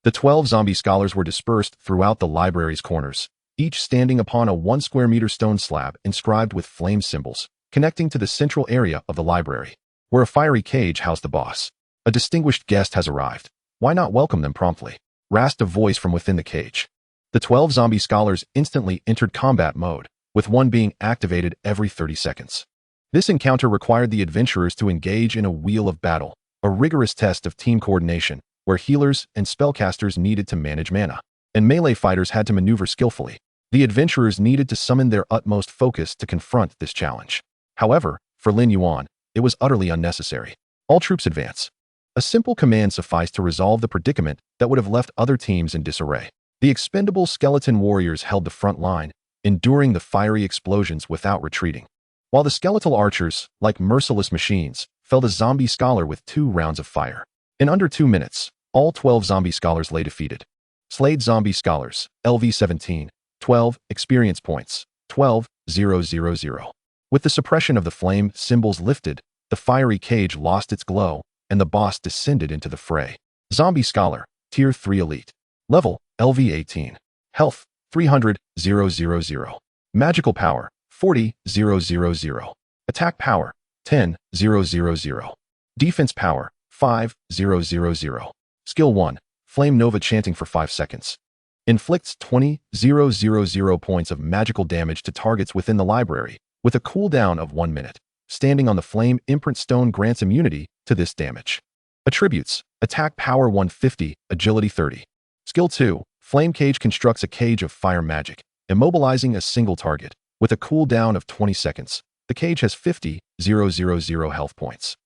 The 12 zombie scholars were dispersed throughout the library's corners, each standing upon a 1 square meter stone slab inscribed with flame symbols, connecting to the central area of the library, where a fiery cage housed the boss. A distinguished guest has arrived. Why not welcome them promptly? Rasped a voice from within the cage. The 12 zombie scholars instantly entered combat mode, with one being activated every 30 seconds. This encounter required the adventurers to engage in a wheel of battle, a rigorous test of team coordination, where healers and spellcasters needed to manage mana, and melee fighters had to maneuver skillfully. The adventurers needed to summon their utmost focus to confront this challenge. However, for Lin Yuan, it was utterly unnecessary. All troops advance. A simple command sufficed to resolve the predicament that would have left other teams in disarray. The expendable skeleton warriors held the front line, enduring the fiery explosions without retreating, while the skeletal archers, like merciless machines, felled a zombie scholar with 2 rounds of fire. In under 2 minutes, all 12 zombie scholars lay defeated. Slayed zombie scholars, LV 17, 12, experience points, 12,000. With the suppression of the flame symbols lifted, the fiery cage lost its glow, and the boss descended into the fray. Zombie Scholar, Tier 3 Elite. Level, LV 18. Health, 300,000. Magical Power, 40,000. Attack Power, 10,000. Defense Power, 5,000. Skill 1, Flame Nova chanting for 5 seconds. Inflicts 20,000 points of magical damage to targets within the library, with a cooldown of 1 minute. Standing on the Flame Imprint Stone grants immunity to this damage. Attributes, Attack Power 150, Agility 30. Skill 2, Flame Cage constructs a cage of fire magic, immobilizing a single target. With a cooldown of 20 seconds, the cage has 50,000 health points.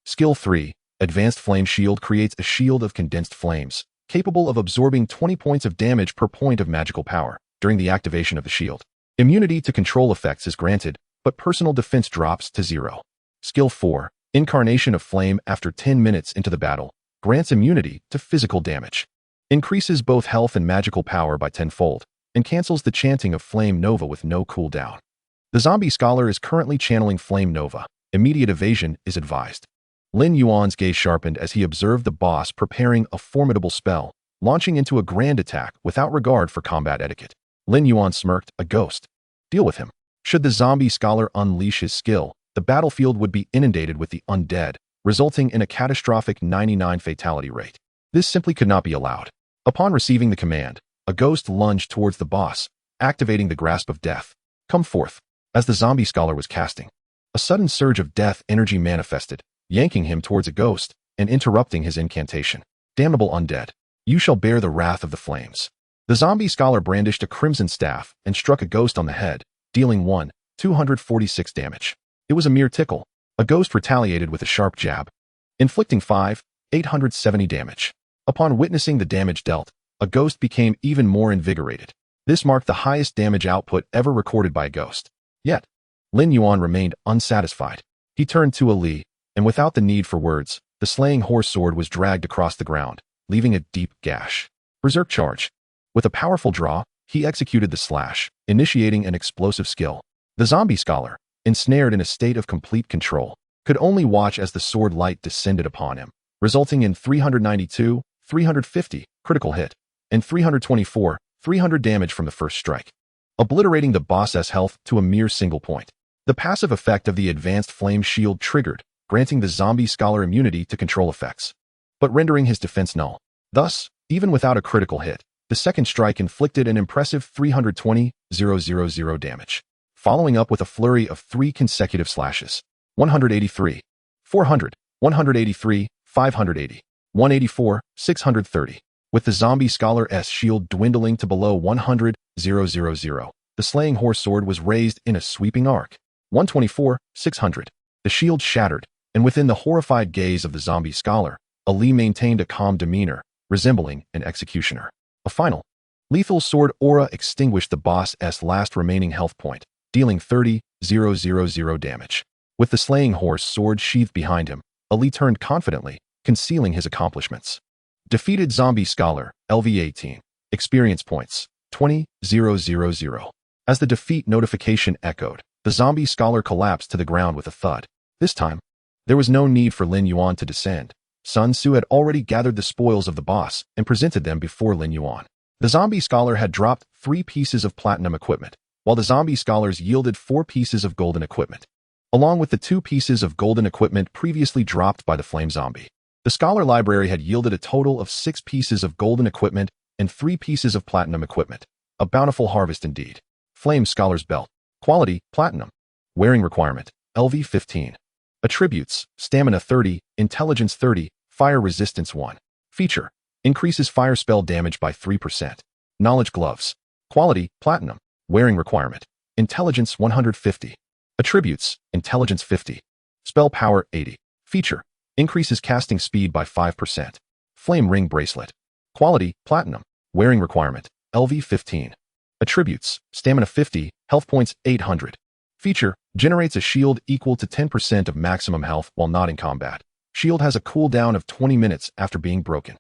Skill 3, Advanced Flame Shield creates a shield of condensed flames, capable of absorbing 20 points of damage per point of magical power during the activation of the shield. Immunity to control effects is granted, but personal defense drops to 0. Skill 4, Incarnation of Flame after 10 minutes into the battle. Grants immunity to physical damage. Increases both health and magical power by tenfold, and cancels the chanting of Flame Nova with no cooldown. The zombie scholar is currently channeling Flame Nova. Immediate evasion is advised. Lin Yuan's gaze sharpened as he observed the boss preparing a formidable spell, launching into a grand attack without regard for combat etiquette. Lin Yuan smirked, a ghost. Deal with him. Should the zombie scholar unleash his skill, the battlefield would be inundated with the undead, resulting in a catastrophic 99 fatality rate. This simply could not be allowed. Upon receiving the command, a ghost lunged towards the boss, activating the grasp of death. Come forth. As the zombie scholar was casting, a sudden surge of death energy manifested, yanking him towards a ghost and interrupting his incantation. Damnable undead, you shall bear the wrath of the flames. The zombie scholar brandished a crimson staff and struck a ghost on the head, dealing 246 damage. It was a mere tickle. A ghost retaliated with a sharp jab, inflicting 870 damage. Upon witnessing the damage dealt, a ghost became even more invigorated. This marked the highest damage output ever recorded by a ghost. Yet, Lin Yuan remained unsatisfied. He turned to Ali, and without the need for words, the slaying horse sword was dragged across the ground, leaving a deep gash. Berserk charge. With a powerful draw, he executed the slash, initiating an explosive skill. The zombie scholar, ensnared in a state of complete control, could only watch as the sword light descended upon him, resulting in 392, 350 critical hit, and 324, 300 damage from the first strike, obliterating the boss's health to a mere single point. The passive effect of the advanced flame shield triggered, granting the zombie scholar immunity to control effects, but rendering his defense null. Thus, even without a critical hit, the second strike inflicted an impressive 320,000 damage, following up with a flurry of 3 consecutive slashes. 183, 400, 183, 580, 184, 630. With the zombie scholar's shield dwindling to below 100,000, the slaying horse sword was raised in a sweeping arc. 124, 600. The shield shattered, and within the horrified gaze of the zombie scholar, Ali maintained a calm demeanor, resembling an executioner. A final, lethal sword aura extinguished the boss's last remaining health point, dealing 30,000 damage. With the slaying horse sword sheathed behind him, Ali turned confidently, concealing his accomplishments. Defeated zombie scholar, LV18. Experience points, 20,000. As the defeat notification echoed, the zombie scholar collapsed to the ground with a thud. This time, there was no need for Lin Yuan to descend. Sun Tzu had already gathered the spoils of the boss and presented them before Lin Yuan. The zombie scholar had dropped 3 pieces of platinum equipment, while the zombie scholars yielded 4 pieces of golden equipment, along with the 2 pieces of golden equipment previously dropped by the flame zombie. The scholar library had yielded a total of 6 pieces of golden equipment and 3 pieces of platinum equipment. A bountiful harvest indeed. Flame Scholar's Belt. Quality, platinum. Wearing requirement, LV15. Attributes, stamina 30, intelligence 30, fire resistance 1. Feature, increases fire spell damage by 3%. Knowledge gloves. Quality, platinum. Wearing requirement, intelligence 150. Attributes, intelligence 50. Spell power 80. Feature, increases casting speed by 5%. Flame ring bracelet. Quality, platinum. Wearing requirement, LV15. Attributes, stamina 50, health points 800. Feature, generates a shield equal to 10% of maximum health while not in combat. Shield has a cooldown of 20 minutes after being broken.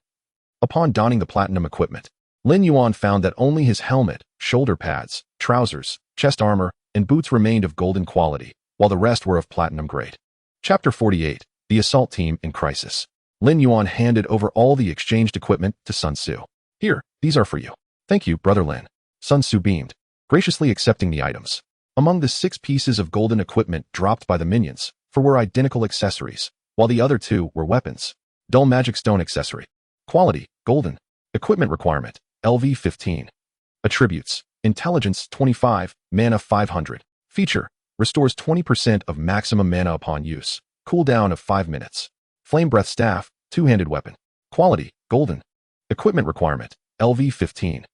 Upon donning the platinum equipment, Lin Yuan found that only his helmet, shoulder pads, trousers, chest armor, and boots remained of golden quality, while the rest were of platinum grade. Chapter 48. The Assault Team in Crisis. Lin Yuan handed over all the exchanged equipment to Sun Tzu. Here, these are for you. Thank you, Brother Lin. Sun Tzu beamed, graciously accepting the items. Among the 6 pieces of golden equipment dropped by the minions, 4 were identical accessories, while the other 2 were weapons. Dull magic stone accessory. Quality, golden. Equipment requirement, LV15. Attributes, intelligence 25, mana 500. Feature, restores 20% of maximum mana upon use. Cooldown of 5 minutes. Flame breath staff, 2-handed weapon. Quality, golden. Equipment requirement, LV15.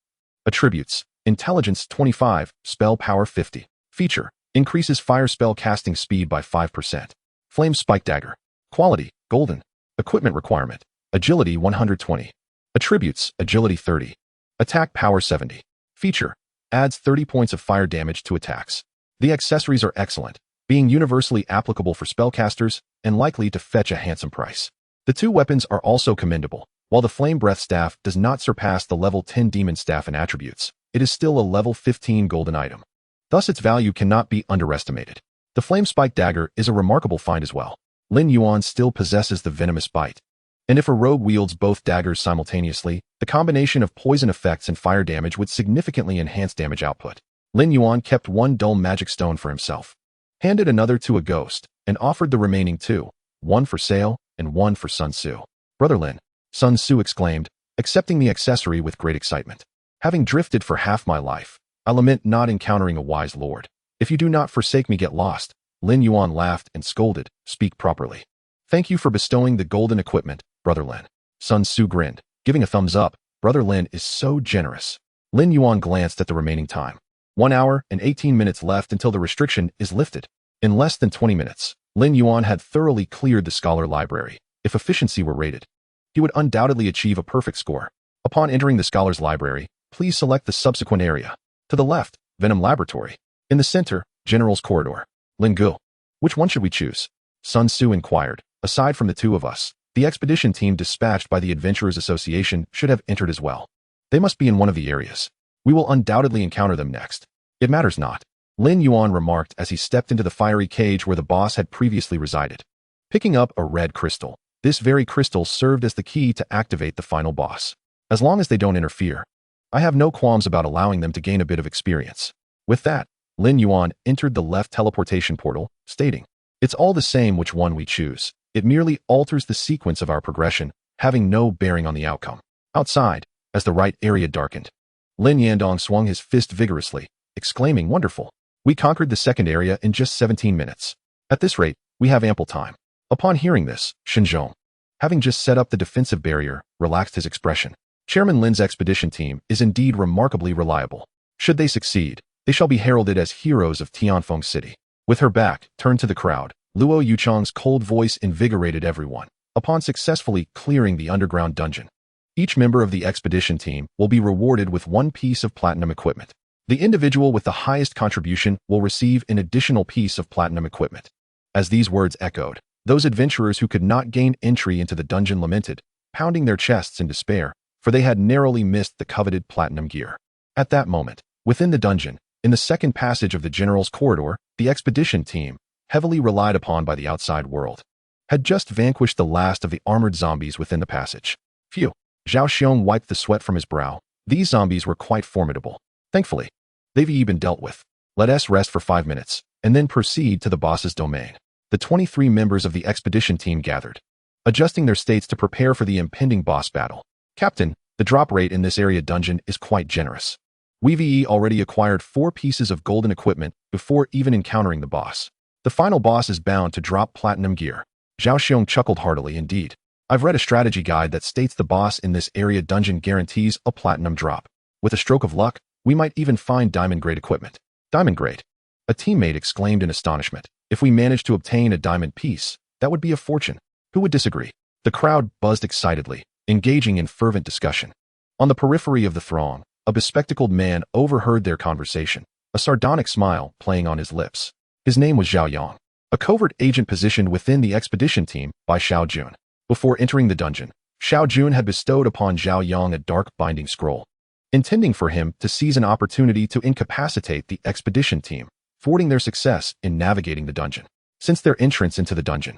Attributes, intelligence 25, spell power 50. Feature, increases fire spell casting speed by 5%. Flame spike dagger. Quality, golden. Equipment requirement, agility 120. Attributes, agility 30. Attack power 70. Feature, adds 30 points of fire damage to attacks. The accessories are excellent, being universally applicable for spellcasters and likely to fetch a handsome price. The two weapons are also commendable. While the Flame Breath Staff does not surpass the level 10 Demon Staff in attributes, it is still a level 15 golden item. Thus its value cannot be underestimated. The Flame Spike Dagger is a remarkable find as well. Lin Yuan still possesses the Venomous Bite. And if a rogue wields both daggers simultaneously, the combination of poison effects and fire damage would significantly enhance damage output. Lin Yuan kept one dull magic stone for himself, handed another to a ghost, and offered the remaining two, one for Sale and one for Sun Tzu. Brother Lin, Sun Tzu exclaimed, accepting the accessory with great excitement. Having drifted for half my life, I lament not encountering a wise lord. If you do not forsake me, get lost. Lin Yuan laughed and scolded, speak properly. Thank you for bestowing the golden equipment, Brother Lin. Sun Tzu grinned, giving a thumbs up. Brother Lin is so generous. Lin Yuan glanced at the remaining time. 1 hour and 18 minutes left until the restriction is lifted. In less than 20 minutes, Lin Yuan had thoroughly cleared the scholar library. If efficiency were rated, he would undoubtedly achieve a perfect score. Upon entering the scholar's library, please select the subsequent area. To the left, Venom Laboratory. In the center, General's Corridor. Lin Gu. Which one should we choose? Sun Tzu inquired. Aside from the two of us, the expedition team dispatched by the Adventurers Association should have entered as well. They must be in one of the areas. We will undoubtedly encounter them next. It matters not, Lin Yuan remarked as he stepped into the fiery cage where the boss had previously resided. Picking up a red crystal, this very crystal served as the key to activate the final boss. As long as they don't interfere, I have no qualms about allowing them to gain a bit of experience. With that, Lin Yuan entered the left teleportation portal, stating, it's all the same which one we choose. It merely alters the sequence of our progression, having no bearing on the outcome. Outside, as the right area darkened, Lin Yandong swung his fist vigorously, exclaiming, wonderful. We conquered the second area in just 17 minutes. At this rate, we have ample time. Upon hearing this, Shinzhong, having just set up the defensive barrier, relaxed his expression. Chairman Lin's expedition team is indeed remarkably reliable. Should they succeed, they shall be heralded as heroes of Tianfeng City. With her back turned to the crowd, Luo Yuchang's cold voice invigorated everyone. Upon successfully clearing the underground dungeon, each member of the expedition team will be rewarded with one piece of platinum equipment. The individual with the highest contribution will receive an additional piece of platinum equipment. As these words echoed, those adventurers who could not gain entry into the dungeon lamented, pounding their chests in despair, for they had narrowly missed the coveted platinum gear. At that moment, within the dungeon, in the second passage of the General's Corridor, the expedition team, heavily relied upon by the outside world, had just vanquished the last of the armored zombies within the passage. Phew! Zhao Xiong wiped the sweat from his brow. These zombies were quite formidable. Thankfully, they've been dealt with. Let us rest for 5 minutes, and then proceed to the boss's domain. The 23 members of the expedition team gathered, adjusting their states to prepare for the impending boss battle. Captain, the drop rate in this area dungeon is quite generous. We've already acquired 4 pieces of golden equipment before even encountering the boss. The final boss is bound to drop platinum gear. Zhao Xiong chuckled heartily. Indeed, I've read a strategy guide that states the boss in this area dungeon guarantees a platinum drop. With a stroke of luck, we might even find diamond-grade equipment. Diamond-grade? A teammate exclaimed in astonishment. If we managed to obtain a diamond piece, that would be a fortune. Who would disagree? The crowd buzzed excitedly, engaging in fervent discussion. On the periphery of the throng, a bespectacled man overheard their conversation, a sardonic smile playing on his lips. His name was Zhao Yang, a covert agent positioned within the expedition team by Xiao Jun. Before entering the dungeon, Xiao Jun had bestowed upon Zhao Yang a dark binding scroll, intending for him to seize an opportunity to incapacitate the expedition team, thwarting their success in navigating the dungeon. Since their entrance into the dungeon,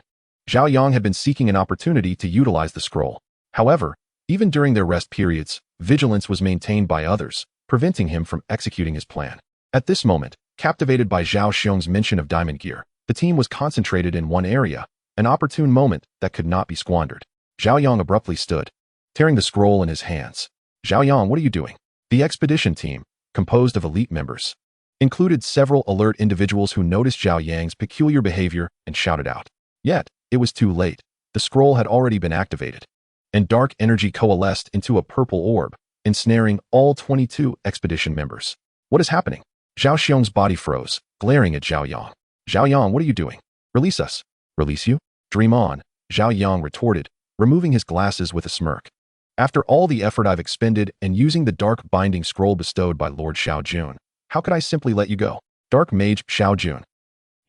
Zhao Yang had been seeking an opportunity to utilize the scroll. However, even during their rest periods, vigilance was maintained by others, preventing him from executing his plan. At this moment, captivated by Zhao Xiong's mention of diamond gear, the team was concentrated in one area, an opportune moment that could not be squandered. Zhao Yang abruptly stood, tearing the scroll in his hands. Zhao Yang, what are you doing? The expedition team, composed of elite members, included several alert individuals who noticed Zhao Yang's peculiar behavior and shouted out. Yet, it was too late. The scroll had already been activated, and dark energy coalesced into a purple orb, ensnaring all 22 expedition members. What is happening? Zhao Xiong's body froze, glaring at Zhao Yang. Zhao Yang, what are you doing? Release us. Release you? Dream on, Zhao Yang retorted, removing his glasses with a smirk. After all the effort I've expended and using the dark binding scroll bestowed by Lord Xiao Jun, how could I simply let you go? Dark Mage Xiao Jun.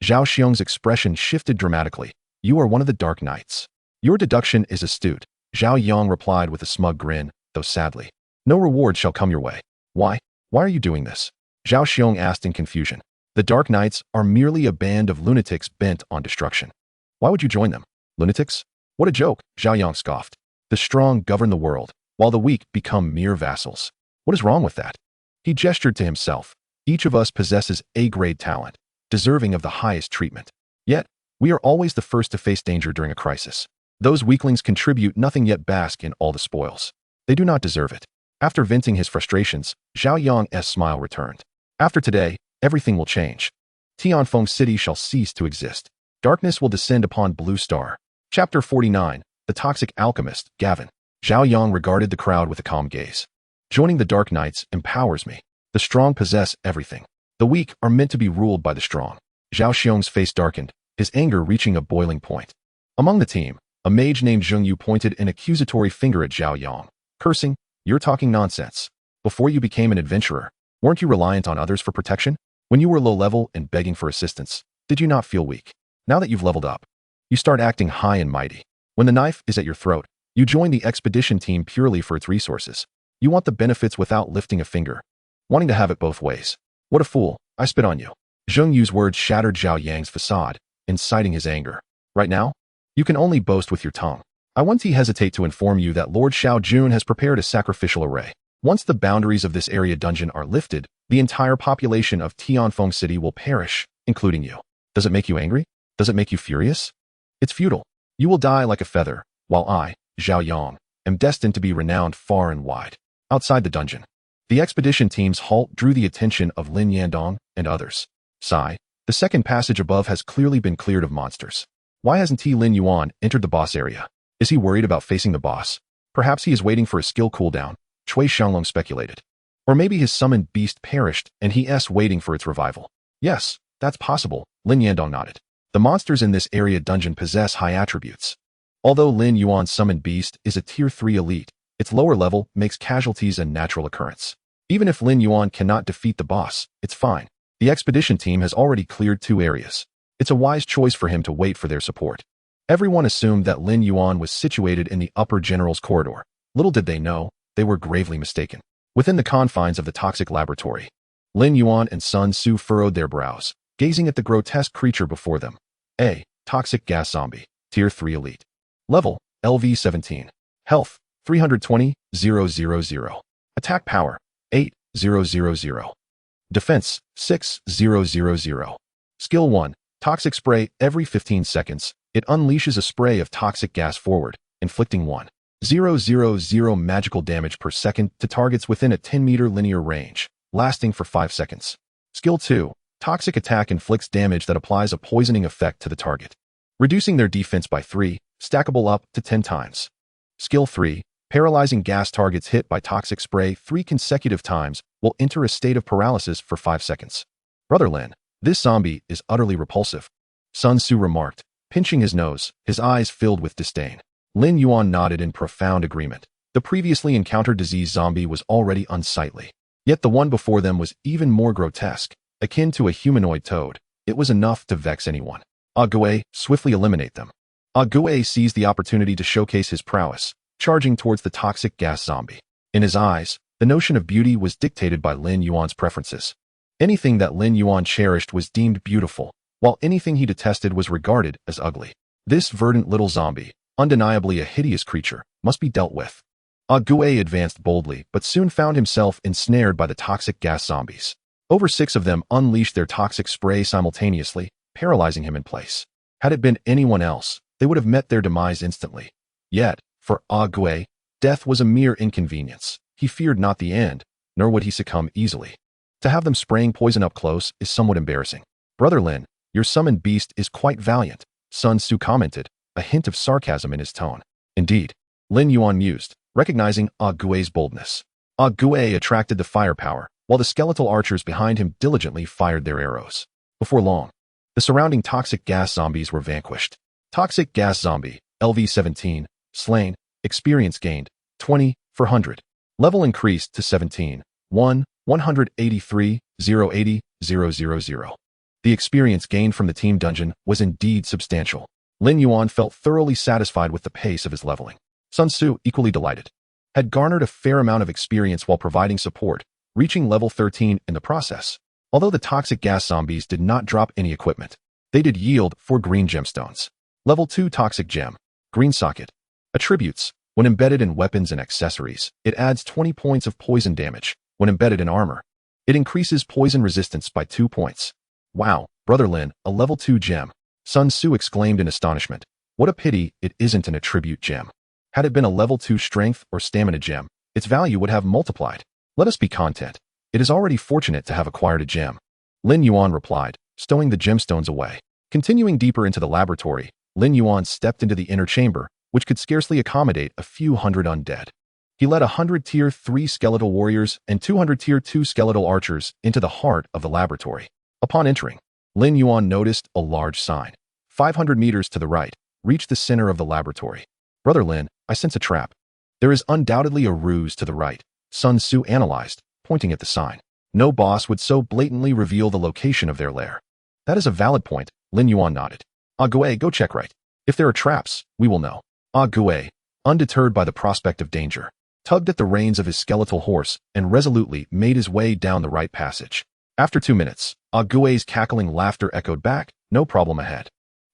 Zhao Xiong's expression shifted dramatically. You are one of the Dark Knights. Your deduction is astute. Zhao Yang replied with a smug grin, though sadly. No reward shall come your way. Why? Why are you doing this? Zhao Xiong asked in confusion. The Dark Knights are merely a band of lunatics bent on destruction. Why would you join them? Lunatics? What a joke, Zhao Yang scoffed. The strong govern the world, while the weak become mere vassals. What is wrong with that? He gestured to himself. Each of us possesses A-grade talent, deserving of the highest treatment. Yet, we are always the first to face danger during a crisis. Those weaklings contribute nothing yet bask in all the spoils. They do not deserve it. After venting his frustrations, Zhao Yang's smile returned. After today, everything will change. Tianfeng City shall cease to exist. Darkness will descend upon Blue Star. Chapter 49, The Toxic Alchemist, Gavin. Zhao Yang regarded the crowd with a calm gaze. Joining the Dark Knights empowers me. The strong possess everything. The weak are meant to be ruled by the strong. Zhao Xiong's face darkened, his anger reaching a boiling point. Among the team, a mage named Zheng Yu pointed an accusatory finger at Zhao Yang, cursing, "You're talking nonsense. Before you became an adventurer, weren't you reliant on others for protection? When you were low level and begging for assistance, did you not feel weak? Now that you've leveled up, you start acting high and mighty. When the knife is at your throat, you join the expedition team purely for its resources. You want the benefits without lifting a finger, wanting to have it both ways. What a fool, I spit on you." Zheng Yu's words shattered Zhao Yang's facade, inciting his anger. Right now, you can only boast with your tongue. I won't hesitate to inform you that Lord Xiao Jun has prepared a sacrificial array. Once the boundaries of this area dungeon are lifted, the entire population of Tianfeng City will perish, including you. Does it make you angry? Does it make you furious? It's futile. You will die like a feather, while I, Zhao Yang, am destined to be renowned far and wide. Outside the dungeon, the expedition team's halt drew the attention of Lin Yuan and others. Sigh, the second passage above has clearly been cleared of monsters. Why hasn't Lin Yuan entered the boss area? Is he worried about facing the boss? Perhaps he is waiting for a skill cooldown, Cui Shanglong speculated. Or maybe his summoned beast perished and he's waiting for its revival. Yes, that's possible, Lin Yandong nodded. The monsters in this area dungeon possess high attributes. Although Lin Yuan's summoned beast is a tier 3 elite, its lower level makes casualties a natural occurrence. Even if Lin Yuan cannot defeat the boss, it's fine. The expedition team has already cleared 2 areas. It's a wise choice for him to wait for their support. Everyone assumed that Lin Yuan was situated in the upper general's corridor. Little did they know, they were gravely mistaken. Within the confines of the toxic laboratory, Lin Yuan and Sun Su furrowed their brows, gazing at the grotesque creature before them. A. Toxic gas zombie, tier 3 elite. Level, LV17. Health, 320,000. Attack power, 8,000. Defense, 6,000. Skill 1. Toxic spray. Every 15 seconds, it unleashes a spray of toxic gas forward, inflicting 1,000 magical damage per second to targets within a 10-meter linear range, lasting for 5 seconds. Skill 2. Toxic attack inflicts damage that applies a poisoning effect to the target, reducing their defense by 3, stackable up to 10 times. Skill 3. Paralyzing gas. Targets hit by toxic spray 3 consecutive times will enter a state of paralysis for 5 seconds. Brother Lin, this zombie is utterly repulsive, Sun Su remarked, pinching his nose, his eyes filled with disdain. Lin Yuan nodded in profound agreement. The previously encountered disease zombie was already unsightly. Yet the one before them was even more grotesque, akin to a humanoid toad. It was enough to vex anyone. Ague, swiftly eliminate them. Ague seized the opportunity to showcase his prowess, charging towards the toxic gas zombie. In his eyes, the notion of beauty was dictated by Lin Yuan's preferences. Anything that Lin Yuan cherished was deemed beautiful, while anything he detested was regarded as ugly. This verdant little zombie, undeniably a hideous creature, must be dealt with. Ague advanced boldly, but soon found himself ensnared by the toxic gas zombies. Over 6 of them unleashed their toxic spray simultaneously, paralyzing him in place. Had it been anyone else, they would have met their demise instantly. Yet, for Ague, death was a mere inconvenience. He feared not the end, nor would he succumb easily. To have them spraying poison up close is somewhat embarrassing. Brother Lin, your summoned beast is quite valiant, Sun Su commented, a hint of sarcasm in his tone. Indeed, Lin Yuan mused, recognizing Ague's boldness. Ague attracted the firepower, while the skeletal archers behind him diligently fired their arrows. Before long, the surrounding toxic gas zombies were vanquished. Toxic gas zombie, LV17, slain, experience gained, 20, 400. Level increased to 17, 183, 080, 000. The experience gained from the team dungeon was indeed substantial. Lin Yuan felt thoroughly satisfied with the pace of his leveling. Sun Tzu, equally delighted, had garnered a fair amount of experience while providing support, reaching level 13 in the process. Although the toxic gas zombies did not drop any equipment, they did yield 4 green gemstones. Level 2 toxic gem, green socket. Attributes: when embedded in weapons and accessories, it adds 20 points of poison damage. When embedded in armor, it increases poison resistance by 2 points. Wow, Brother Lin, a level 2 gem. Sun Tzu exclaimed in astonishment. What a pity it isn't an attribute gem. Had it been a level 2 strength or stamina gem, its value would have multiplied. Let us be content. It is already fortunate to have acquired a gem. Lin Yuan replied, stowing the gemstones away. Continuing deeper into the laboratory, Lin Yuan stepped into the inner chamber, which could scarcely accommodate a few hundred undead. He led 100 Tier 3 skeletal warriors and 200 Tier 2 skeletal archers into the heart of the laboratory. Upon entering, Lin Yuan noticed a large sign. 500 meters to the right, reached the center of the laboratory. Brother Lin, I sense a trap. There is undoubtedly a ruse to the right, Sun Tzu analyzed, pointing at the sign. No boss would so blatantly reveal the location of their lair. That is a valid point, Lin Yuan nodded. Ah Gue, go check right. If there are traps, we will know. Ah Gue, undeterred by the prospect of danger, tugged at the reins of his skeletal horse and resolutely made his way down the right passage. After 2 minutes, Ah Gue's cackling laughter echoed back, no problem ahead.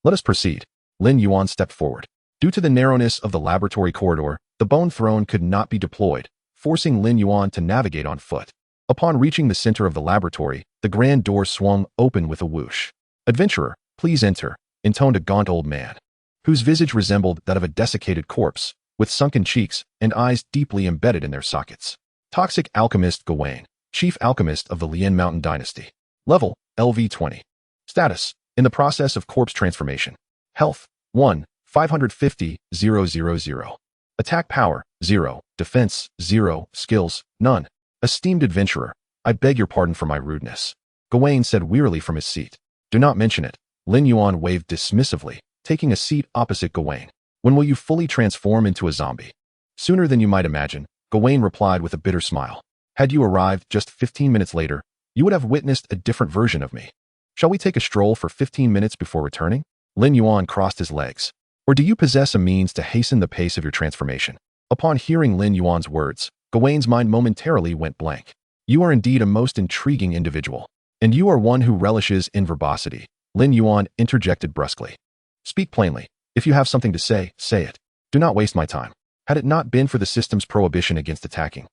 Let us proceed. Lin Yuan stepped forward. Due to the narrowness of the laboratory corridor, the bone throne could not be deployed, forcing Lin Yuan to navigate on foot. Upon reaching the center of the laboratory, the grand door swung open with a whoosh. Adventurer, please enter, intoned a gaunt old man, whose visage resembled that of a desiccated corpse, with sunken cheeks and eyes deeply embedded in their sockets. Toxic Alchemist Gawain, Chief Alchemist of the Lin Mountain Dynasty. Level, LV20. Status, in the process of corpse transformation. Health, 1, 550, 000. Attack power, 0. Defense, 0. Skills, none. Esteemed adventurer, I beg your pardon for my rudeness. Gawain said wearily from his seat. Do not mention it. Lin Yuan waved dismissively, taking a seat opposite Gawain. When will you fully transform into a zombie? Sooner than you might imagine, Gawain replied with a bitter smile. Had you arrived just 15 minutes later, you would have witnessed a different version of me. Shall we take a stroll for 15 minutes before returning? Lin Yuan crossed his legs. Or do you possess a means to hasten the pace of your transformation? Upon hearing Lin Yuan's words, Gawain's mind momentarily went blank. You are indeed a most intriguing individual. And you are one who relishes in verbosity. Lin Yuan interjected brusquely. Speak plainly. If you have something to say, say it. Do not waste my time. Had it not been for the system's prohibition against attacking,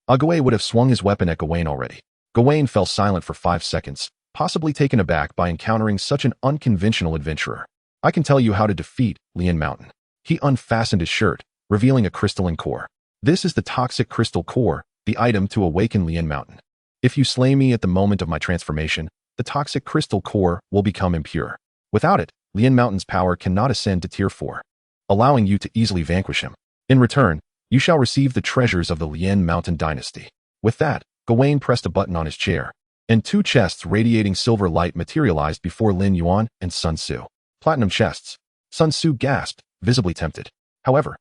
Ague would have swung his weapon at Gawain already. Gawain fell silent for 5 seconds, possibly taken aback by encountering such an unconventional adventurer. I can tell you how to defeat Lin Mountain. He unfastened his shirt, revealing a crystalline core. This is the toxic crystal core, the item to awaken Lin Mountain. If you slay me at the moment of my transformation, the toxic crystal core will become impure. Without it, Lin Mountain's power cannot ascend to Tier 4, allowing you to easily vanquish him. In return, you shall receive the treasures of the Lin Mountain Dynasty. With that, Gawain pressed a button on his chair, and 2 chests radiating silver light materialized before Lin Yuan and Sun Tzu. Platinum chests. Sun Tzu gasped, visibly tempted. However,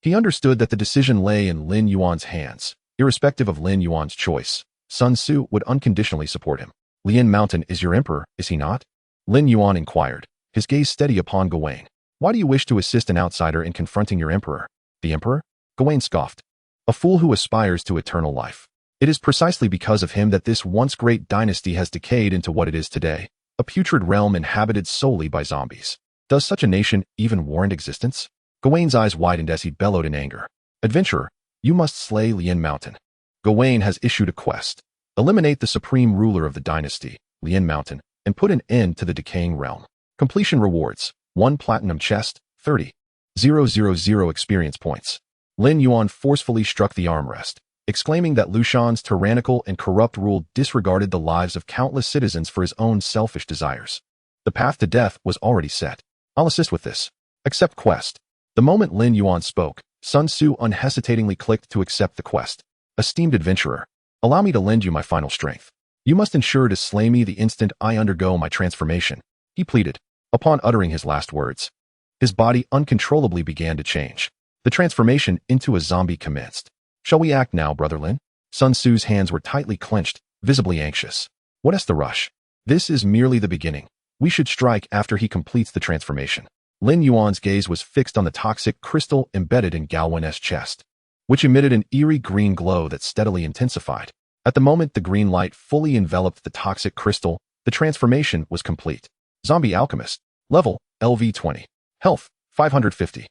he understood that the decision lay in Lin Yuan's hands. Irrespective of Lin Yuan's choice, Sun Tzu would unconditionally support him. Lin Mountain is your emperor, is he not? Lin Yuan inquired, his gaze steady upon Gawain. Why do you wish to assist an outsider in confronting your emperor? The emperor? Gawain scoffed. A fool who aspires to eternal life. It is precisely because of him that this once great dynasty has decayed into what it is today, a putrid realm inhabited solely by zombies. Does such a nation even warrant existence? Gawain's eyes widened as he bellowed in anger. Adventurer, you must slay Lin Mountain. Gawain has issued a quest. Eliminate the supreme ruler of the dynasty, Lin Mountain, and put an end to the decaying realm. Completion rewards, 1 platinum chest, 30,000 experience points. Lin Yuan forcefully struck the armrest, exclaiming that Lu Shan's tyrannical and corrupt rule disregarded the lives of countless citizens for his own selfish desires. The path to death was already set. I'll assist with this. Accept quest. The moment Lin Yuan spoke, Sun Tzu unhesitatingly clicked to accept the quest. Esteemed adventurer, allow me to lend you my final strength. You must ensure to slay me the instant I undergo my transformation, he pleaded. Upon uttering his last words, his body uncontrollably began to change. The transformation into a zombie commenced. Shall we act now, Brother Lin? Sun Tzu's hands were tightly clenched, visibly anxious. What is the rush? This is merely the beginning. We should strike after he completes the transformation. Lin Yuan's gaze was fixed on the toxic crystal embedded in Galwan's chest, which emitted an eerie green glow that steadily intensified. At the moment the green light fully enveloped the toxic crystal, the transformation was complete. Zombie Alchemist. Level, LV20. Health, 550.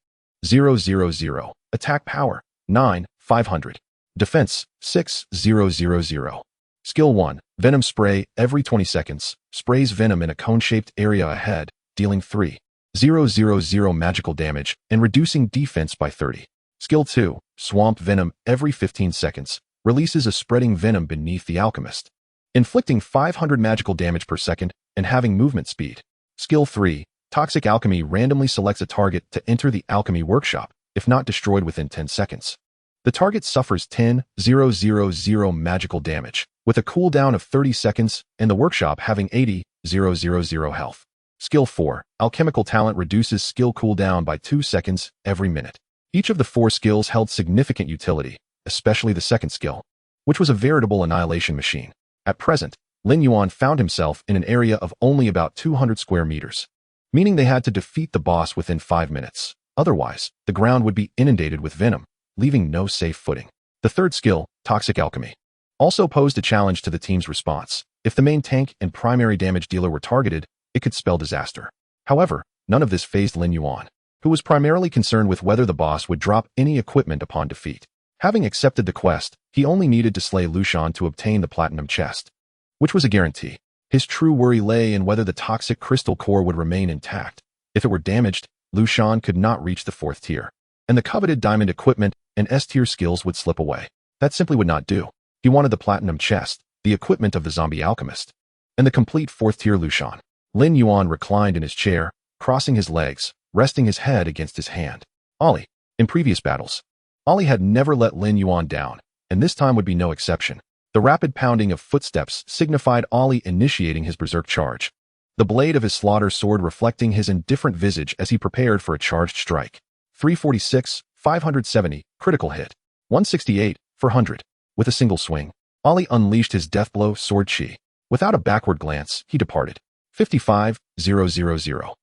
000. Attack power, 9, 500. Defense, 6000. Skill 1. Venom Spray. Every 20 seconds, sprays venom in a cone-shaped area ahead, dealing 3,000 magical damage and reducing defense by 30. Skill 2. Swamp Venom. Every 15 seconds, releases a spreading venom beneath the alchemist, inflicting 500 magical damage per second and having movement speed. Skill 3. Toxic Alchemy. Randomly selects a target to enter the alchemy workshop, if not destroyed within 10 seconds. The target suffers 10,000 magical damage, with a cooldown of 30 seconds and the workshop having 80,000 health. Skill 4. Alchemical Talent. Reduces skill cooldown by 2 seconds every minute. Each of the 4 skills held significant utility, especially the second skill, which was a veritable annihilation machine. At present, Lin Yuan found himself in an area of only about 200 square meters, meaning they had to defeat the boss within 5 minutes. Otherwise, the ground would be inundated with venom, leaving no safe footing. The third skill, Toxic Alchemy, also posed a challenge to the team's response. If the main tank and primary damage dealer were targeted, it could spell disaster. However, none of this fazed Lin Yuan, who was primarily concerned with whether the boss would drop any equipment upon defeat. Having accepted the quest, he only needed to slay Lushan to obtain the platinum chest, which was a guarantee. His true worry lay in whether the toxic crystal core would remain intact. If it were damaged, Lushan could not reach the 4th tier, and the coveted diamond equipment and S-tier skills would slip away. That simply would not do. He wanted the platinum chest, the equipment of the zombie alchemist, and the complete 4th tier Lushan. Lin Yuan reclined in his chair, crossing his legs, resting his head against his hand. Ollie. In previous battles, Ollie had never let Lin Yuan down, and this time would be no exception. The rapid pounding of footsteps signified Ollie initiating his berserk charge, the blade of his slaughter sword reflecting his indifferent visage as he prepared for a charged strike. 346, 570, critical hit. 168, 400. With a single swing, Ollie unleashed his deathblow sword chi. Without a backward glance, he departed. 55,000.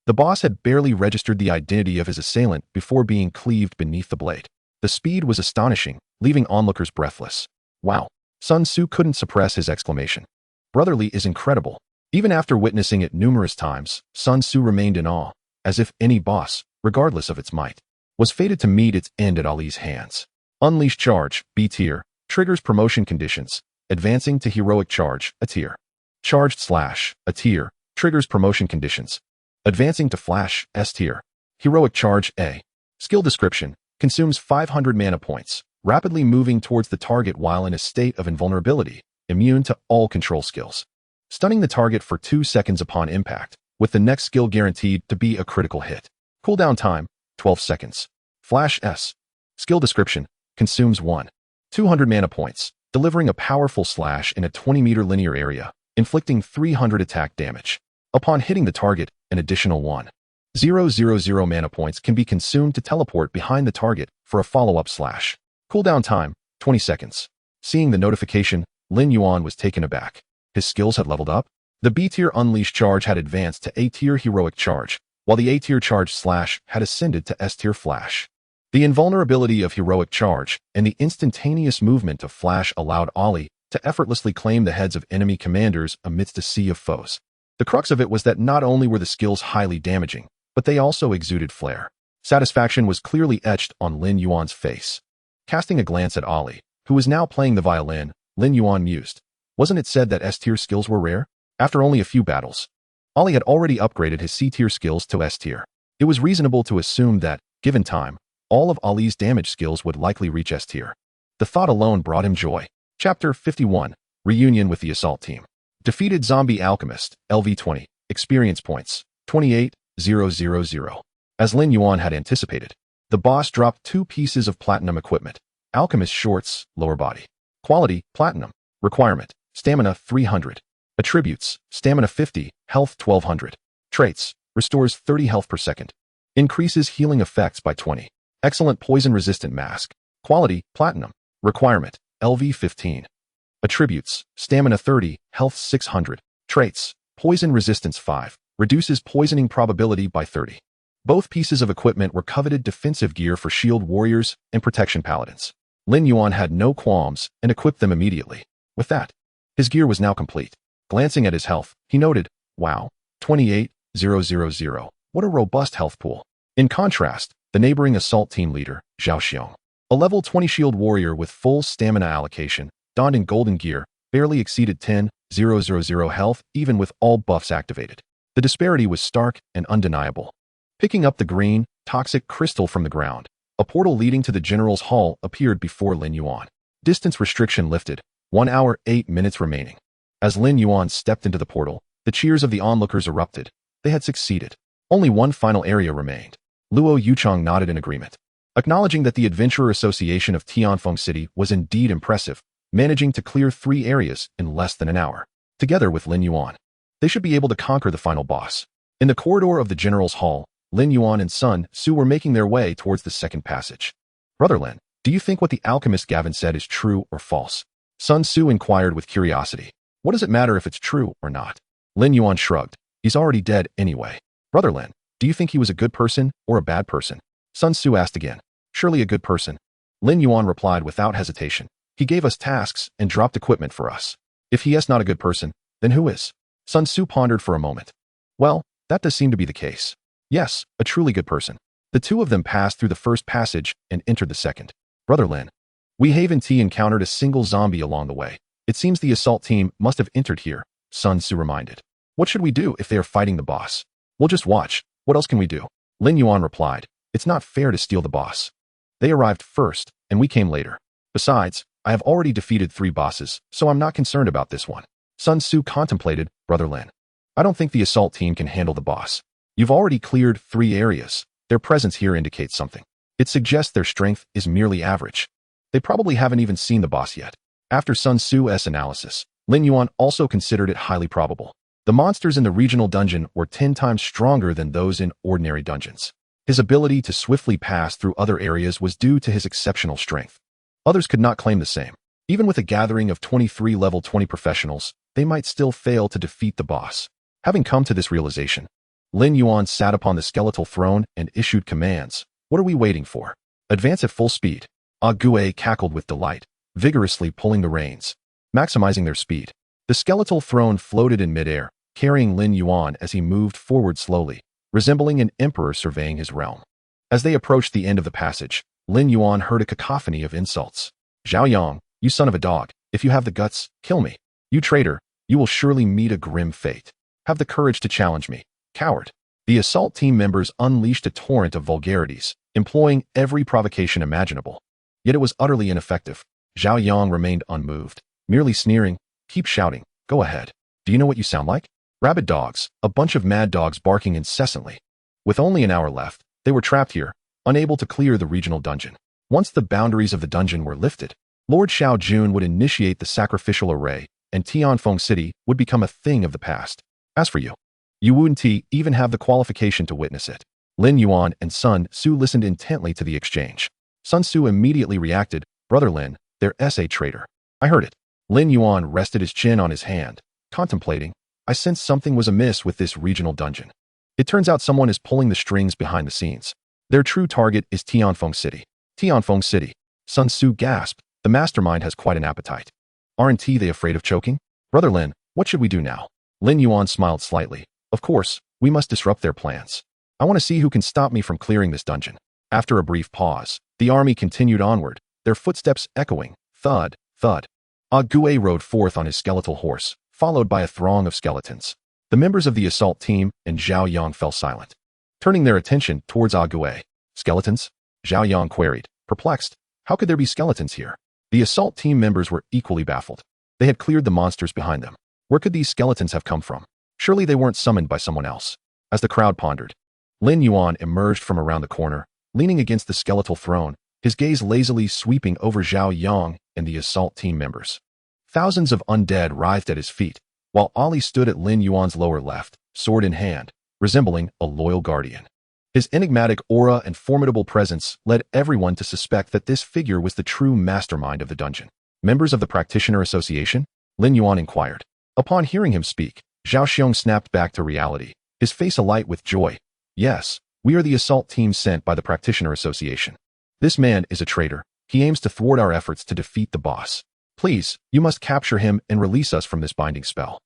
The boss had barely registered the identity of his assailant before being cleaved beneath the blade. The speed was astonishing, leaving onlookers breathless. Wow. Sun Tzu couldn't suppress his exclamation. Brotherly is incredible. Even after witnessing it numerous times, Sun Tzu remained in awe, as if any boss, regardless of its might, was fated to meet its end at Ali's hands. Unleash Charge, B tier, triggers promotion conditions, advancing to Heroic Charge, A tier. Charged Slash, A tier, triggers promotion conditions, advancing to Flash, S tier. Heroic Charge, A. Skill description, consumes 500 mana points, rapidly moving towards the target while in a state of invulnerability, immune to all control skills. Stunning the target for 2 seconds upon impact, with the next skill guaranteed to be a critical hit. Cooldown time, 12 seconds. Flash S. Skill description, consumes 200 mana points, delivering a powerful slash in a 20-meter linear area, inflicting 300 attack damage. Upon hitting the target, an additional 1,000 mana points can be consumed to teleport behind the target for a follow-up slash. Cooldown time, 20 seconds. Seeing the notification, Lin Yuan was taken aback. His skills had leveled up. The B-tier Unleash Charge had advanced to A-tier Heroic Charge, while the A-tier Charge Slash had ascended to S-tier Flash. The invulnerability of Heroic Charge and the instantaneous movement of Flash allowed Ollie to effortlessly claim the heads of enemy commanders amidst a sea of foes. The crux of it was that not only were the skills highly damaging, but they also exuded flair. Satisfaction was clearly etched on Lin Yuan's face. Casting a glance at Ollie, who was now playing the violin, Lin Yuan mused. Wasn't it said that S-tier skills were rare? After only a few battles, Ollie had already upgraded his C-tier skills to S-tier. It was reasonable to assume that, given time, all of Ollie's damage skills would likely reach S-tier. The thought alone brought him joy. Chapter 51, Reunion with the Assault Team. Defeated Zombie Alchemist, LV20, experience points, 28,000. As Lin Yuan had anticipated, the boss dropped 2 pieces of platinum equipment. Alchemist Shorts, lower body. Quality, platinum. Requirement, stamina 300. Attributes, stamina 50, health 1200. Traits, restores 30 health per second. Increases healing effects by 20. Excellent poison resistant mask. Quality, platinum. Requirement, LV 15. Attributes, stamina 30, health 600. Traits: Poison Resistance 5, reduces poisoning probability by 30. Both pieces of equipment were coveted defensive gear for shield warriors and protection paladins. Lin Yuan had no qualms and equipped them immediately. With that, his gear was now complete. Glancing at his health, he noted, wow, 28,000. What a robust health pool. In contrast, the neighboring assault team leader, Zhao Xiong, a level 20 shield warrior with full stamina allocation, donned in golden gear, barely exceeded 10,000 health even with all buffs activated. The disparity was stark and undeniable. Picking up the green, toxic crystal from the ground, a portal leading to the general's hall appeared before Lin Yuan. Distance restriction lifted, 1 hour 8 minutes remaining. As Lin Yuan stepped into the portal, the cheers of the onlookers erupted. They had succeeded. Only one final area remained. Luo Yuchong nodded in agreement, acknowledging that the Adventurer Association of Tianfeng City was indeed impressive, managing to clear 3 areas in less than an hour. Together with Lin Yuan, they should be able to conquer the final boss. In the corridor of the general's hall, Lin Yuan and Sun Su were making their way towards the second passage. Brother Lin, do you think what the alchemist Gavin said is true or false? Sun Su inquired with curiosity. What does it matter if it's true or not? Lin Yuan shrugged. He's already dead anyway. Brother Lin, do you think he was a good person or a bad person? Sun Su asked again. Surely a good person. Lin Yuan replied without hesitation. He gave us tasks and dropped equipment for us. If he is not a good person, then who is? Sun Su pondered for a moment. Well, that does seem to be the case. Yes, a truly good person. The two of them passed through the first passage and entered the second. Brother Lin, we haven't encountered a single zombie along the way. It seems the assault team must have entered here, Sun Su reminded. What should we do if they are fighting the boss? We'll just watch. What else can we do? Lin Yuan replied. It's not fair to steal the boss. They arrived first, and we came later. Besides, I have already defeated 3 bosses, so I'm not concerned about this one. Sun Su contemplated. Brother Lin, I don't think the assault team can handle the boss. You've already cleared 3 areas. Their presence here indicates something. It suggests their strength is merely average. They probably haven't even seen the boss yet. After Sun Su's analysis, Lin Yuan also considered it highly probable. The monsters in the regional dungeon were 10 times stronger than those in ordinary dungeons. His ability to swiftly pass through other areas was due to his exceptional strength. Others could not claim the same. Even with a gathering of 23 level 20 professionals, they might still fail to defeat the boss. Having come to this realization, Lin Yuan sat upon the skeletal throne and issued commands. What are we waiting for? Advance at full speed. Gue cackled with delight, vigorously pulling the reins, maximizing their speed. The skeletal throne floated in midair, carrying Lin Yuan as he moved forward slowly, resembling an emperor surveying his realm. As they approached the end of the passage, Lin Yuan heard a cacophony of insults. Zhao Yang, you son of a dog, if you have the guts, kill me. You traitor, you will surely meet a grim fate. Have the courage to challenge me, coward. The assault team members unleashed a torrent of vulgarities, employing every provocation imaginable. Yet it was utterly ineffective. Zhao Yang remained unmoved, merely sneering. Keep shouting, go ahead. Do you know what you sound like? Rabid dogs, a bunch of mad dogs barking incessantly. With only an hour left, they were trapped here, unable to clear the regional dungeon. Once the boundaries of the dungeon were lifted, Lord Xiao Jun would initiate the sacrificial array, and Tianfeng City would become a thing of the past. As for you, you wouldn't even have the qualification to witness it. Lin Yuan and Sun Su listened intently to the exchange. Sun Su immediately reacted. Brother Lin, there's a traitor. I heard it. Lin Yuan rested his chin on his hand, contemplating. I sensed something was amiss with this regional dungeon. It turns out someone is pulling the strings behind the scenes. Their true target is Tianfeng City. Tianfeng City. Sun Su gasped. The mastermind has quite an appetite. Aren't they afraid of choking? Brother Lin, what should we do now? Lin Yuan smiled slightly. Of course, we must disrupt their plans. I want to see who can stop me from clearing this dungeon. After a brief pause, the army continued onward, their footsteps echoing. Thud, thud. Gue rode forth on his skeletal horse, followed by a throng of skeletons. The members of the assault team and Zhao Yang fell silent, turning their attention towards Gue. Skeletons? Zhao Yang queried, perplexed. How could there be skeletons here? The assault team members were equally baffled. They had cleared the monsters behind them. Where could these skeletons have come from? Surely they weren't summoned by someone else. As the crowd pondered, Lin Yuan emerged from around the corner, leaning against the skeletal throne, his gaze lazily sweeping over Zhao Yang and the assault team members. Thousands of undead writhed at his feet, while Ali stood at Lin Yuan's lower left, sword in hand, resembling a loyal guardian. His enigmatic aura and formidable presence led everyone to suspect that this figure was the true mastermind of the dungeon. Members of the Practitioner Association? Lin Yuan inquired. Upon hearing him speak, Zhao Xiong snapped back to reality, his face alight with joy. Yes, we are the assault team sent by the Practitioner Association. This man is a traitor. He aims to thwart our efforts to defeat the boss. Please, you must capture him and release us from this binding spell.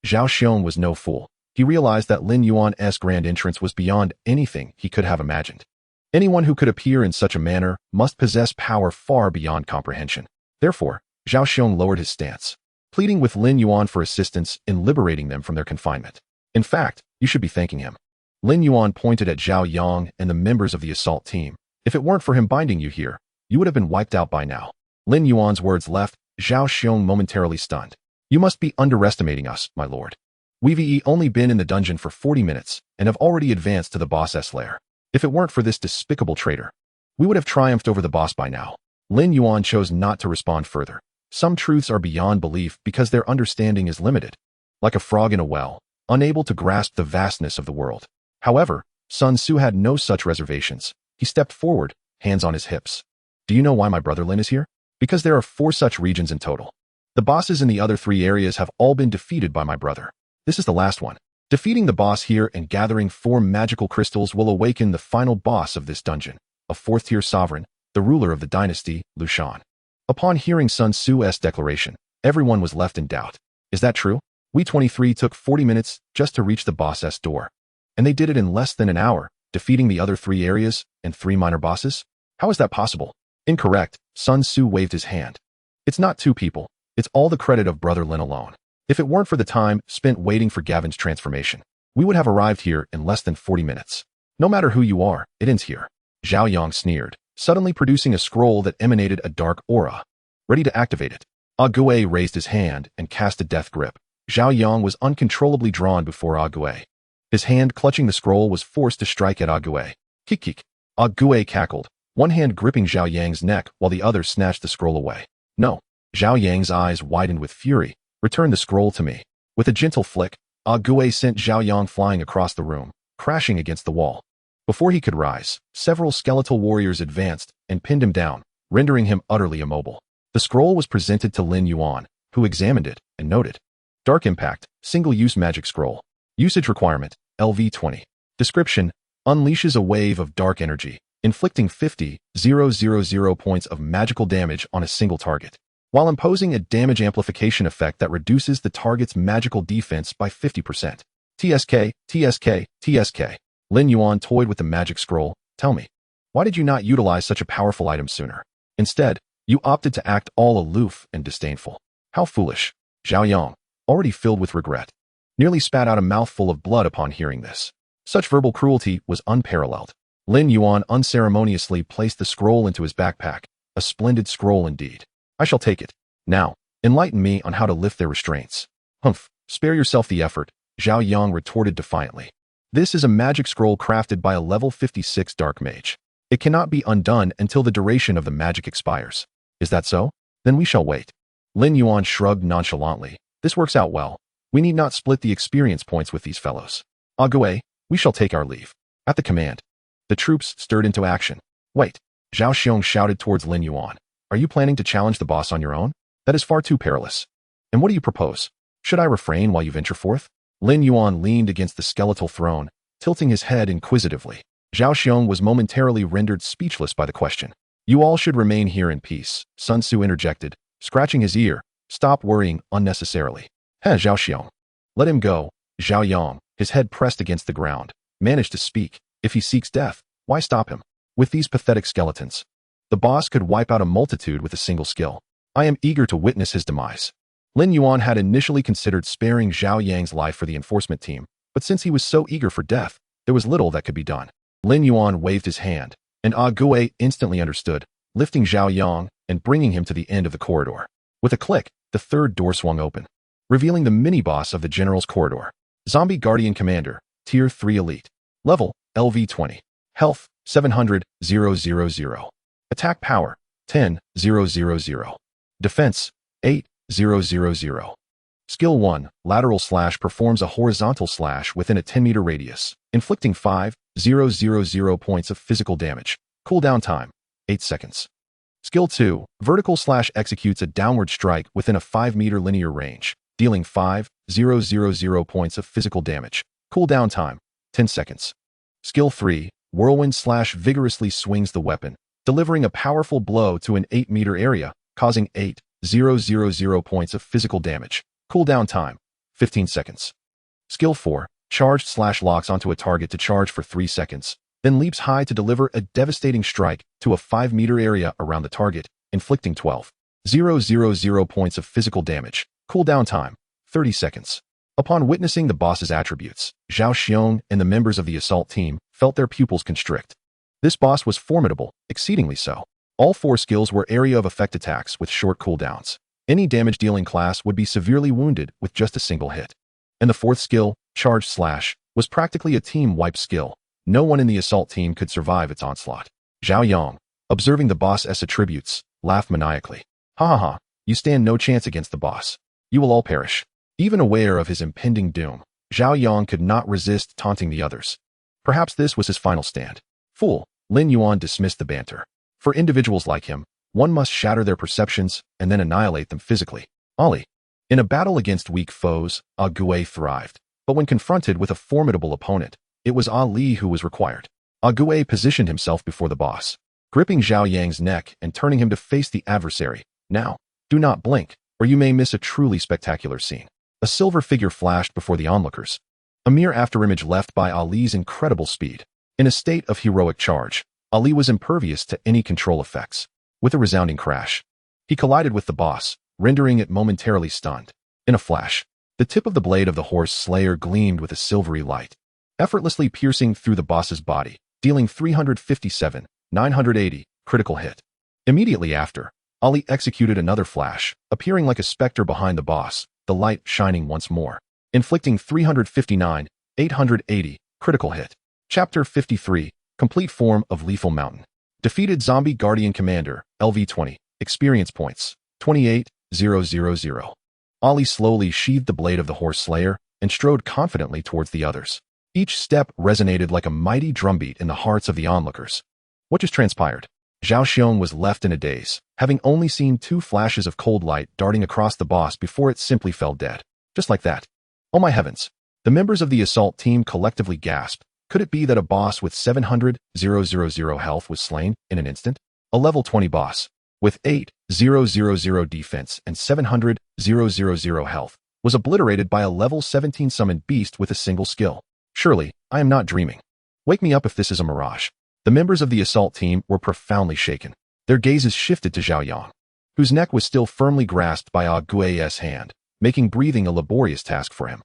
Zhao Xiong was no fool. He realized that Lin Yuan's grand entrance was beyond anything he could have imagined. Anyone who could appear in such a manner must possess power far beyond comprehension. Therefore, Zhao Xiong lowered his stance, pleading with Lin Yuan for assistance in liberating them from their confinement. In fact, you should be thanking him. Lin Yuan pointed at Zhao Yang and the members of the assault team. If it weren't for him binding you here, you would have been wiped out by now. Lin Yuan's words left Zhao Xiong momentarily stunned. You must be underestimating us, my lord. We've only been in the dungeon for 40 minutes and have already advanced to the boss's lair. If it weren't for this despicable traitor, we would have triumphed over the boss by now. Lin Yuan chose not to respond further. Some truths are beyond belief because their understanding is limited. Like a frog in a well, unable to grasp the vastness of the world. However, Sun Tzu had no such reservations. He stepped forward, hands on his hips. Do you know why my brother Lin is here? Because there are 4 such regions in total. The bosses in the other 3 areas have all been defeated by my brother. This is the last one. Defeating the boss here and gathering 4 magical crystals will awaken the final boss of this dungeon, a 4th-tier sovereign, the ruler of the dynasty, Lu Shan. Upon hearing Sun Tzu's declaration, everyone was left in doubt. Is that true? We 23 took 40 minutes just to reach the boss's door. And they did it in less than an hour, defeating the other 3 areas and 3 minor bosses? How is that possible? Incorrect, Sun Tzu waved his hand. It's not 2 people. It's all the credit of Brother Lin alone. If it weren't for the time spent waiting for Gavin's transformation, we would have arrived here in less than 40 minutes. No matter who you are, it ends here. Zhao Yang sneered, suddenly producing a scroll that emanated a dark aura. Ready to activate it. Ague raised his hand and cast a death grip. Zhao Yang was uncontrollably drawn before Ague. His hand clutching the scroll was forced to strike at Ague. Kik kik. Ague cackled, one hand gripping Zhao Yang's neck while the other snatched the scroll away. No. Zhao Yang's eyes widened with fury. Return the scroll to me. With a gentle flick, Ague sent Zhao Yang flying across the room, crashing against the wall. Before he could rise, several skeletal warriors advanced and pinned him down, rendering him utterly immobile. The scroll was presented to Lin Yuan, who examined it and noted. Dark Impact, Single-Use Magic Scroll. Usage Requirement, LV20. Description, unleashes a wave of dark energy, inflicting 50,000 points of magical damage on a single target, while imposing a damage amplification effect that reduces the target's magical defense by 50%. TSK, TSK, TSK. Lin Yuan toyed with the magic scroll. Tell me, why did you not utilize such a powerful item sooner? Instead, you opted to act all aloof and disdainful. How foolish. Zhao Yang, already filled with regret, nearly spat out a mouthful of blood upon hearing this. Such verbal cruelty was unparalleled. Lin Yuan unceremoniously placed the scroll into his backpack. A splendid scroll indeed. I shall take it. Now, enlighten me on how to lift their restraints. Humph, spare yourself the effort, Zhao Yang retorted defiantly. This is a magic scroll crafted by a level 56 dark mage. It cannot be undone until the duration of the magic expires. Is that so? Then we shall wait. Lin Yuan shrugged nonchalantly. This works out well. We need not split the experience points with these fellows. Ague, we shall take our leave. At the command. The troops stirred into action. Wait. Zhao Xiong shouted towards Lin Yuan. Are you planning to challenge the boss on your own? That is far too perilous. And what do you propose? Should I refrain while you venture forth? Lin Yuan leaned against the skeletal throne, tilting his head inquisitively. Zhao Xiong was momentarily rendered speechless by the question. You all should remain here in peace, Sun Tzu interjected, scratching his ear. Stop worrying unnecessarily. Zhao Xiong. Let him go. Zhao Yang, his head pressed against the ground, managed to speak. If he seeks death, why stop him? With these pathetic skeletons, the boss could wipe out a multitude with a single skill. I am eager to witness his demise. Lin Yuan had initially considered sparing Zhao Yang's life for the enforcement team, but since he was so eager for death, there was little that could be done. Lin Yuan waved his hand, and Ague instantly understood, lifting Zhao Yang and bringing him to the end of the corridor. With a click, the third door swung open, revealing the mini-boss of the General's Corridor. Zombie Guardian Commander, Tier 3 Elite. Level, LV20. Health, 700,000. Attack Power, 10,000. Defense, 8,000. Skill 1, Lateral Slash performs a horizontal slash within a 10-meter radius, inflicting 5,000 points of physical damage. Cooldown time, 8 seconds. Skill 2, Vertical Slash executes a downward strike within a 5-meter linear range, dealing 5,000 0.000 points of physical damage. Cooldown time, 10 seconds. Skill 3, Whirlwind/vigorously swings the weapon, delivering a powerful blow to an 8-meter area, causing 8,000 points of physical damage. Cooldown time, 15 seconds. Skill 4, Charged/locks onto a target to charge for 3 seconds, then leaps high to deliver a devastating strike to a 5-meter area around the target, inflicting 12,000 points of physical damage. Cooldown time, 30 seconds. Upon witnessing the boss's attributes, Zhao Xiong and the members of the assault team felt their pupils constrict. This boss was formidable, exceedingly so. All 4 skills were area of effect attacks with short cooldowns. Any damage-dealing class would be severely wounded with just a single hit. And the 4th skill, Charged Slash, was practically a team-wipe skill. No one in the assault team could survive its onslaught. Zhao Yang, observing the boss's attributes, laughed maniacally. Ha ha ha, you stand no chance against the boss. You will all perish. Even aware of his impending doom, Zhao Yang could not resist taunting the others. Perhaps this was his final stand. Fool, Lin Yuan dismissed the banter. For individuals like him, one must shatter their perceptions and then annihilate them physically. Ali. In a battle against weak foes, Ague thrived. But when confronted with a formidable opponent, it was Ali who was required. Ague positioned himself before the boss, gripping Zhao Yang's neck and turning him to face the adversary. Now, do not blink, or you may miss a truly spectacular scene. A silver figure flashed before the onlookers, a mere afterimage left by Ali's incredible speed. In a state of heroic charge, Ali was impervious to any control effects. With a resounding crash, he collided with the boss, rendering it momentarily stunned. In a flash, the tip of the blade of the horse slayer gleamed with a silvery light, effortlessly piercing through the boss's body, dealing 357,980 critical hit. Immediately after, Ali executed another flash, appearing like a specter behind the boss, the light shining once more, inflicting 359,880 critical hit. Chapter 53, Complete Form of Lethal Mountain. Defeated Zombie Guardian Commander, LV20, Experience Points, 28,000. Ali slowly sheathed the blade of the horse slayer and strode confidently towards the others. Each step resonated like a mighty drumbeat in the hearts of the onlookers. What just transpired? Zhao Xiong was left in a daze, having only seen 2 flashes of cold light darting across the boss before it simply fell dead. Just like that. Oh my heavens. The members of the assault team collectively gasped. Could it be that a boss with 700,000 health was slain in an instant? A level 20 boss, with 8,000 defense and 700,000 health, was obliterated by a level 17 summoned beast with a single skill. Surely, I am not dreaming. Wake me up if this is a mirage. The members of the assault team were profoundly shaken. Their gazes shifted to Zhao Yang, whose neck was still firmly grasped by Ague's hand, making breathing a laborious task for him.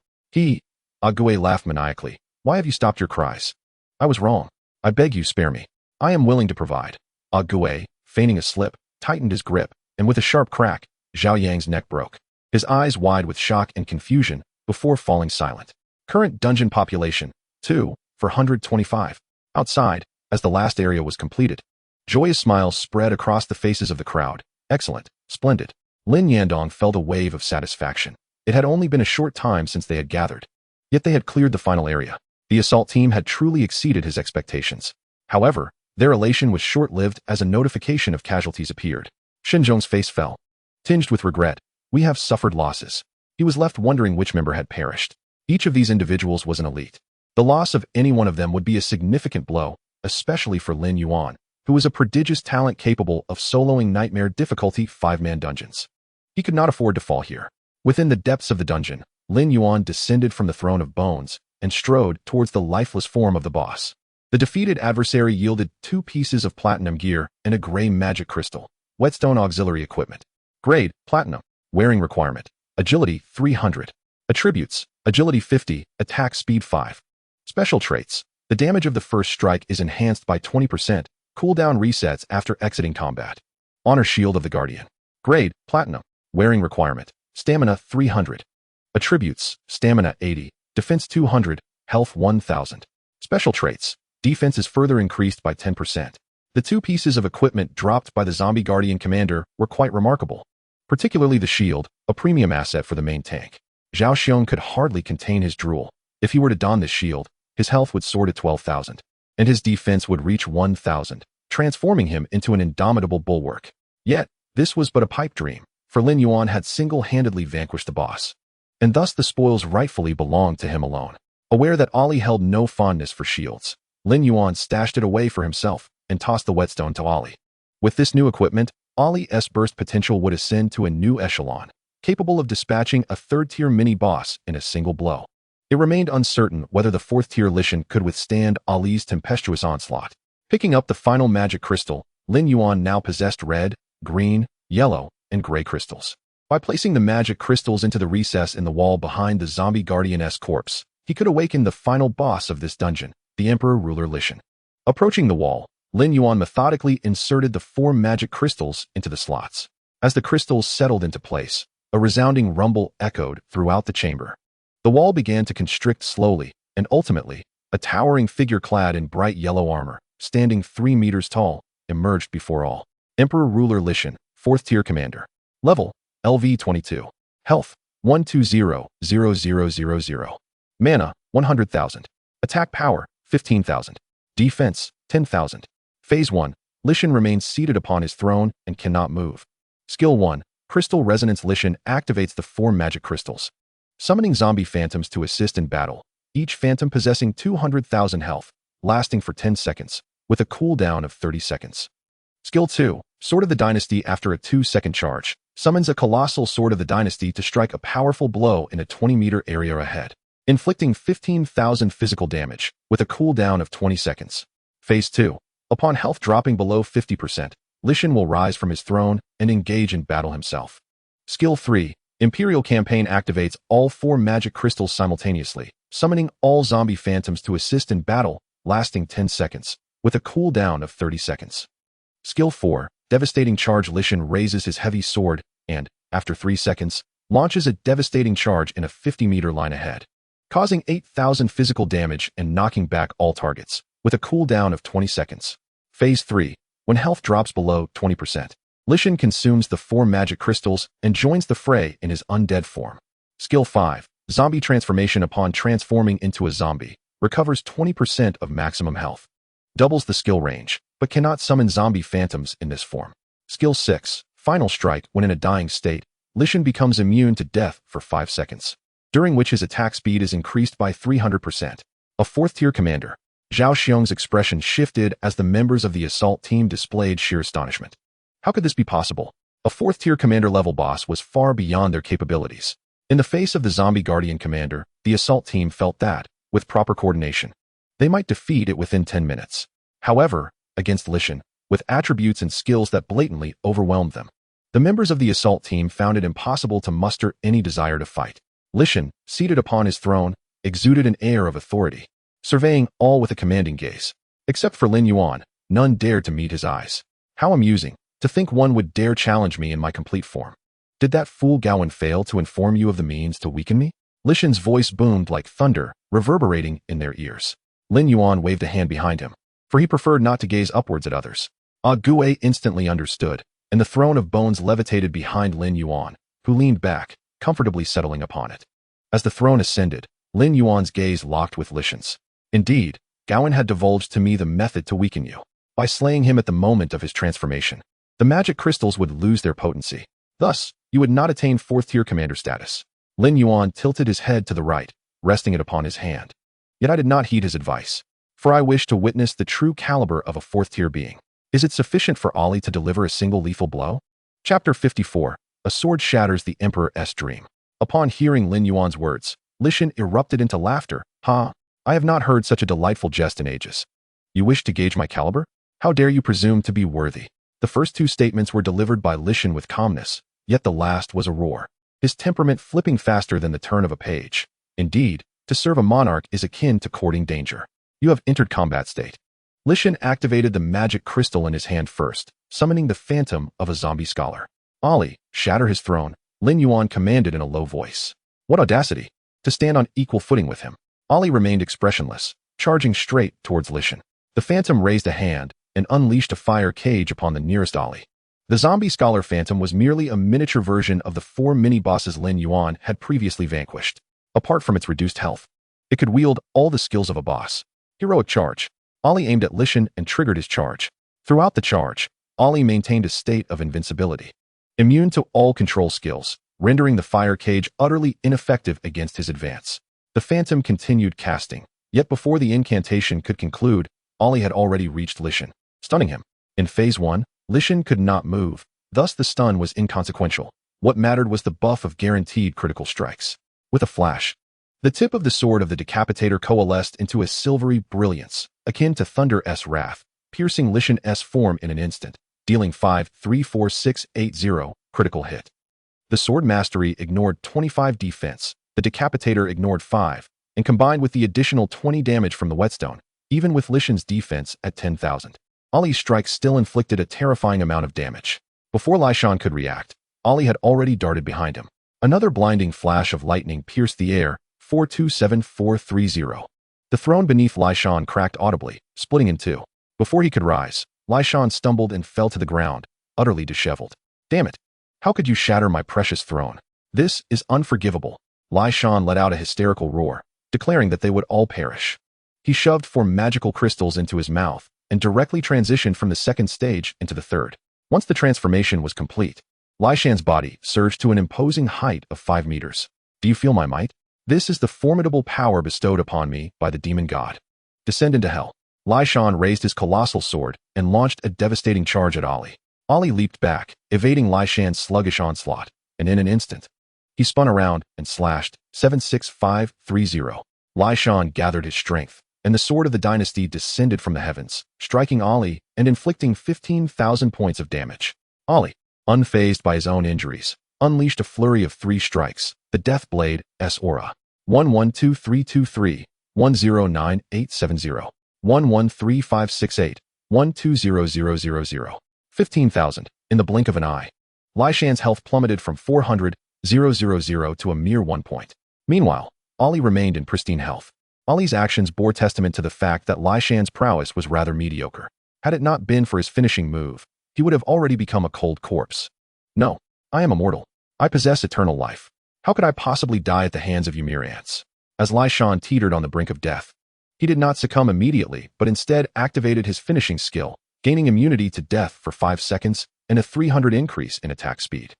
Ague laughed maniacally. Why have you stopped your cries? I was wrong. I beg you, spare me. I am willing to provide. Ague, feigning a slip, tightened his grip, and with a sharp crack, Zhao Yang's neck broke, his eyes wide with shock and confusion before falling silent. Current dungeon population, 2, for 125. Outside, as the last area was completed, joyous smiles spread across the faces of the crowd. Excellent, splendid. Lin Yandong felt a wave of satisfaction. It had only been a short time since they had gathered, yet they had cleared the final area. The assault team had truly exceeded his expectations. However, their elation was short-lived as a notification of casualties appeared. Shinzhong's face fell, tinged with regret. We have suffered losses. He was left wondering which member had perished. Each of these individuals was an elite. The loss of any one of them would be a significant blow, especially for Lin Yuan, who was a prodigious talent capable of soloing nightmare difficulty 5-man dungeons. He could not afford to fall here. Within the depths of the dungeon, Lin Yuan descended from the throne of bones and strode towards the lifeless form of the boss. The defeated adversary yielded 2 pieces of platinum gear and a gray magic crystal. Whetstone auxiliary equipment. Grade, platinum. Wearing requirement. Agility, 300. Attributes, agility 50, attack speed 5. Special traits. The damage of the first strike is enhanced by 20%. Cooldown resets after exiting combat. Honor Shield of the Guardian. Grade, platinum. Wearing requirement. Stamina, 300. Attributes, stamina 80, defense 200, health 1000. Special traits. Defense is further increased by 10%. The 2 pieces of equipment dropped by the Zombie Guardian Commander were quite remarkable, particularly the shield, a premium asset for the main tank. Zhao Xiong could hardly contain his drool. If he were to don this shield, his health would soar to 12,000, and his defense would reach 1,000, transforming him into an indomitable bulwark. Yet, this was but a pipe dream, for Lin Yuan had single-handedly vanquished the boss. and thus the spoils rightfully belonged to him alone. Aware that Ollie held no fondness for shields, Lin Yuan stashed it away for himself and tossed the whetstone to Ollie. With this new equipment, Ollie's burst potential would ascend to a new echelon, capable of dispatching a third-tier mini-boss in a single blow. It remained uncertain whether the fourth-tier Lishan could withstand Ollie's tempestuous onslaught. Picking up the final magic crystal, Lin Yuan now possessed red, green, yellow, and gray crystals. By placing the magic crystals into the recess in the wall behind the zombie guardian's corpse, he could awaken the final boss of this dungeon, the Emperor Ruler Lishan. Approaching the wall, Lin Yuan methodically inserted the 4 magic crystals into the slots. As the crystals settled into place, a resounding rumble echoed throughout the chamber. The wall began to constrict slowly, and ultimately, a towering figure clad in bright yellow armor, standing 3 meters tall, emerged before all. Emperor Ruler Lishan, 4th tier commander. Level, LV22. Health, 120,000. Mana, 100,000. Attack power, 15,000. Defense, 10,000. Phase 1. Lishan remains seated upon his throne and cannot move. Skill 1. Crystal Resonance. Lishan activates the 4 magic crystals, summoning zombie phantoms to assist in battle, each phantom possessing 200,000 health, lasting for 10 seconds, with a cooldown of 30 seconds. Skill 2. Sword of the Dynasty. After a 2-second charge, summons a colossal Sword of the Dynasty to strike a powerful blow in a 20-meter area ahead, inflicting 15,000 physical damage, with a cooldown of 20 seconds. Phase 2. Upon health dropping below 50%, Lishan will rise from his throne and engage in battle himself. Skill 3. Imperial Campaign activates all 4 magic crystals simultaneously, summoning all zombie phantoms to assist in battle, lasting 10 seconds, with a cooldown of 30 seconds. Skill 4. Devastating Charge. Lishan raises his heavy sword and, after 3 seconds, launches a devastating charge in a 50-meter line ahead, causing 8,000 physical damage and knocking back all targets, with a cooldown of 20 seconds. Phase 3. When health drops below 20%, Lishan consumes the 4 magic crystals and joins the fray in his undead form. Skill 5. Zombie Transformation. Upon transforming into a zombie, recovers 20% of maximum health. Doubles the skill range, but cannot summon zombie phantoms in this form. Skill 6. Final Strike. When in a dying state, Lishan becomes immune to death for 5 seconds, during which his attack speed is increased by 300%. A 4th tier commander. Zhao Xiong's expression shifted as the members of the assault team displayed sheer astonishment. How could this be possible? A 4th tier commander level boss was far beyond their capabilities. In the face of the zombie guardian commander, the assault team felt that, with proper coordination, they might defeat it within 10 minutes. However, against Lishan, with attributes and skills that blatantly overwhelmed them, the members of the assault team found it impossible to muster any desire to fight. Lishan, seated upon his throne, exuded an air of authority, surveying all with a commanding gaze. Except for Lin Yuan, none dared to meet his eyes. How amusing, to think one would dare challenge me in my complete form. Did that fool Gawain fail to inform you of the means to weaken me? Lishan's voice boomed like thunder, reverberating in their ears. Lin Yuan waved a hand behind him, for he preferred not to gaze upwards at others. Gue instantly understood, and the throne of bones levitated behind Lin Yuan, who leaned back, comfortably settling upon it. As the throne ascended, Lin Yuan's gaze locked with Lishan's. Indeed, Gawain had divulged to me the method to weaken you. By slaying him at the moment of his transformation, the magic crystals would lose their potency. Thus, you would not attain 4th tier commander status. Lin Yuan tilted his head to the right, resting it upon his hand. Yet I did not heed his advice, for I wished to witness the true caliber of a 4th tier being. Is it sufficient for Ollie to deliver a single lethal blow? Chapter 54. A sword shatters the Emperor's dream. Upon hearing Lin Yuan's words, Lishan erupted into laughter. Ha! I have not heard such a delightful jest in ages. You wish to gauge my caliber? How dare you presume to be worthy? The first 2 statements were delivered by Lishan with calmness, yet the last was a roar, his temperament flipping faster than the turn of a page. Indeed, to serve a monarch is akin to courting danger. You have entered combat state. Lishan activated the magic crystal in his hand first, summoning the phantom of a zombie scholar. Ollie, shatter his throne, Lin Yuan commanded in a low voice. What audacity! To stand on equal footing with him. Ollie remained expressionless, charging straight towards Lishan. The phantom raised a hand and unleashed a fire cage upon the nearest Ollie. The zombie scholar phantom was merely a miniature version of the 4 mini-bosses Lin Yuan had previously vanquished. Apart from its reduced health, it could wield all the skills of a boss. Heroic charge. Ollie aimed at Lishan and triggered his charge. Throughout the charge, Ollie maintained a state of invincibility, immune to all control skills, rendering the fire cage utterly ineffective against his advance. The phantom continued casting, yet before the incantation could conclude, Ollie had already reached Lishan, stunning him. In Phase 1, Lishan could not move, thus the stun was inconsequential. What mattered was the buff of guaranteed critical strikes. With a flash, the tip of the sword of the decapitator coalesced into a silvery brilliance, akin to Thunder's wrath, piercing Lishan's form in an instant, dealing 5-3-4-6-8-0 critical hit. The sword mastery ignored 25 defense, the decapitator ignored 5, and combined with the additional 20 damage from the whetstone, even with Lishan's defense at 10,000. Ollie's strike still inflicted a terrifying amount of damage. Before Lishan could react, Ollie had already darted behind him. Another blinding flash of lightning pierced the air, 4-2-7-4-3-0. The throne beneath Lishan cracked audibly, splitting in two. Before he could rise, Lishan stumbled and fell to the ground, utterly disheveled. Damn it! How could you shatter my precious throne? This is unforgivable. Lishan let out a hysterical roar, declaring that they would all perish. He shoved 4 magical crystals into his mouth and directly transitioned from the second stage into the third. Once the transformation was complete, Lishan's body surged to an imposing height of 5 meters. Do you feel my might? This is the formidable power bestowed upon me by the demon god. Descend into hell. Lishan raised his colossal sword and launched a devastating charge at Ollie. Ollie leaped back, evading Lishan's sluggish onslaught, and in an instant, he spun around and slashed 7-6-5-3-0. Lishan gathered his strength, and the sword of the dynasty descended from the heavens, striking Ollie and inflicting 15,000 points of damage. Ollie, unfazed by his own injuries, unleashed a flurry of 3 strikes, the Death Blade's aura. 1-1-2-3-2-3, 1-0-9-8-7-0, 1-1-3-5-6-8, 1-2-0-0-0-0. 15,000, in the blink of an eye. Lishan's health plummeted from 400,000 to a mere 1 point. Meanwhile, Ollie remained in pristine health. Ollie's actions bore testament to the fact that Lishan's prowess was rather mediocre. Had it not been for his finishing move, he would have already become a cold corpse. No, I am immortal. I possess eternal life. How could I possibly die at the hands of Ymir ants? As Lishan teetered on the brink of death, he did not succumb immediately, but instead activated his finishing skill, gaining immunity to death for 5 seconds and a 300 increase in attack speed.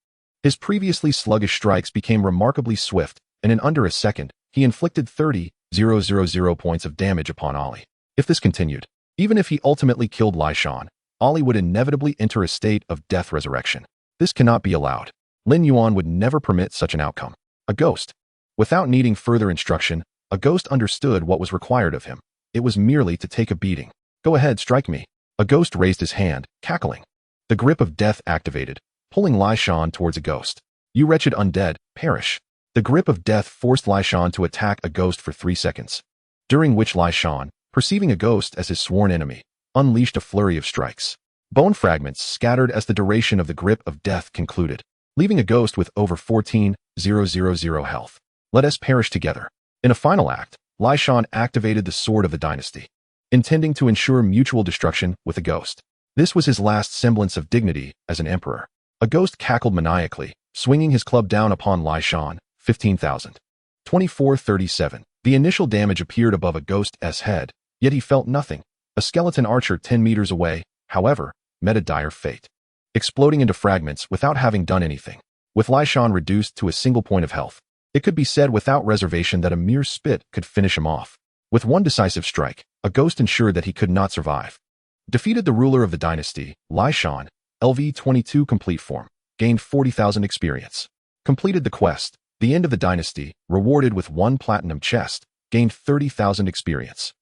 His previously sluggish strikes became remarkably swift, and in under a second, he inflicted 30,000 points of damage upon Ollie. If this continued, even if he ultimately killed Lishan, Ollie would inevitably enter a state of death resurrection. This cannot be allowed. Lin Yuan would never permit such an outcome. A ghost. Without needing further instruction, a ghost understood what was required of him. It was merely to take a beating. Go ahead, strike me. A ghost raised his hand, cackling. The grip of death activated, pulling Lishan towards a ghost. You wretched undead, perish. The grip of death forced Lishan to attack a ghost for 3 seconds, during which Lishan, perceiving a ghost as his sworn enemy, unleashed a flurry of strikes. Bone fragments scattered as the duration of the grip of death concluded, leaving a ghost with over 14,000 health. Let us perish together. In a final act, Lishan activated the Sword of the Dynasty, intending to ensure mutual destruction with a ghost. This was his last semblance of dignity as an emperor. A ghost cackled maniacally, swinging his club down upon Lishan, 15,000. 2437. The initial damage appeared above a ghost's head, yet he felt nothing. A skeleton archer 10 meters away, however, met a dire fate, exploding into fragments without having done anything. With Lishan reduced to a single point of health, it could be said without reservation that a mere spit could finish him off. With one decisive strike, a ghost ensured that he could not survive. Defeated the ruler of the dynasty, Lishan, LV-22 complete form, gained 40,000 experience. Completed the quest, the end of the dynasty, rewarded with 1 platinum chest, gained 30,000 experience.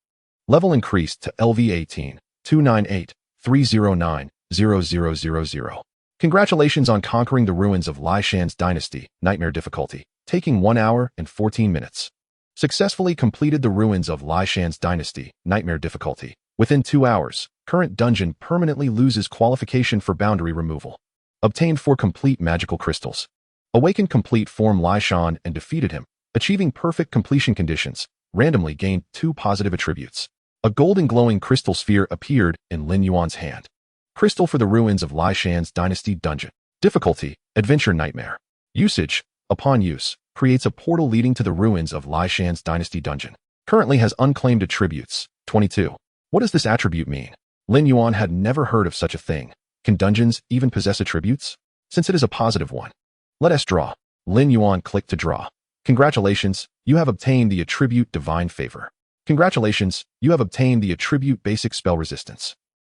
Level increased to LV-18, 298, 309, 0000. Congratulations on conquering the ruins of Lishan's dynasty, nightmare difficulty, taking 1 hour and 14 minutes. Successfully completed the ruins of Lishan's dynasty, nightmare difficulty. Within 2 hours, current dungeon permanently loses qualification for boundary removal. Obtained 4 complete magical crystals. Awakened complete form Lishan and defeated him, achieving perfect completion conditions, randomly gained 2 positive attributes. A golden glowing crystal sphere appeared in Lin Yuan's hand. Crystal for the ruins of Lishan's dynasty dungeon. Difficulty, adventure nightmare. Usage, upon use, creates a portal leading to the ruins of Lishan's dynasty dungeon. Currently has unclaimed attributes, 22. What does this attribute mean? Lin Yuan had never heard of such a thing. Can dungeons even possess attributes? Since it is a positive one, let us draw. Lin Yuan clicked to draw. Congratulations, you have obtained the attribute Divine Favor. Congratulations, you have obtained the attribute Basic Spell Resistance.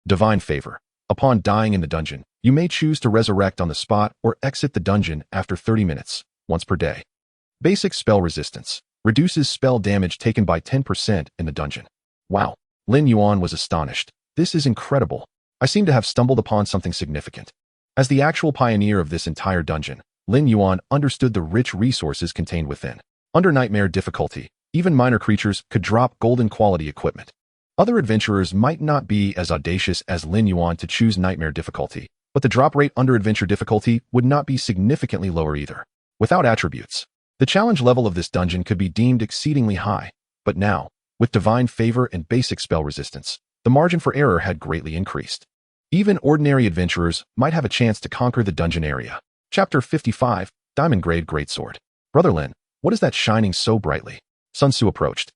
Divine Favor. Upon dying in the dungeon, you may choose to resurrect on the spot or exit the dungeon after 30 minutes, once per day. Basic Spell Resistance. Reduces spell damage taken by 10% in the dungeon. Wow. Lin Yuan was astonished. This is incredible. I seem to have stumbled upon something significant. As the actual pioneer of this entire dungeon, Lin Yuan understood the rich resources contained within. Under nightmare difficulty, even minor creatures could drop golden quality equipment. Other adventurers might not be as audacious as Lin Yuan to choose nightmare difficulty, but the drop rate under adventure difficulty would not be significantly lower either. Without attributes, the challenge level of this dungeon could be deemed exceedingly high, but now, with Divine Favor and Basic Spell Resistance, the margin for error had greatly increased. Even ordinary adventurers might have a chance to conquer the dungeon area. Chapter 55, Diamond Grade Greatsword. Brother Lin, what is that shining so brightly? Sun Tzu approached.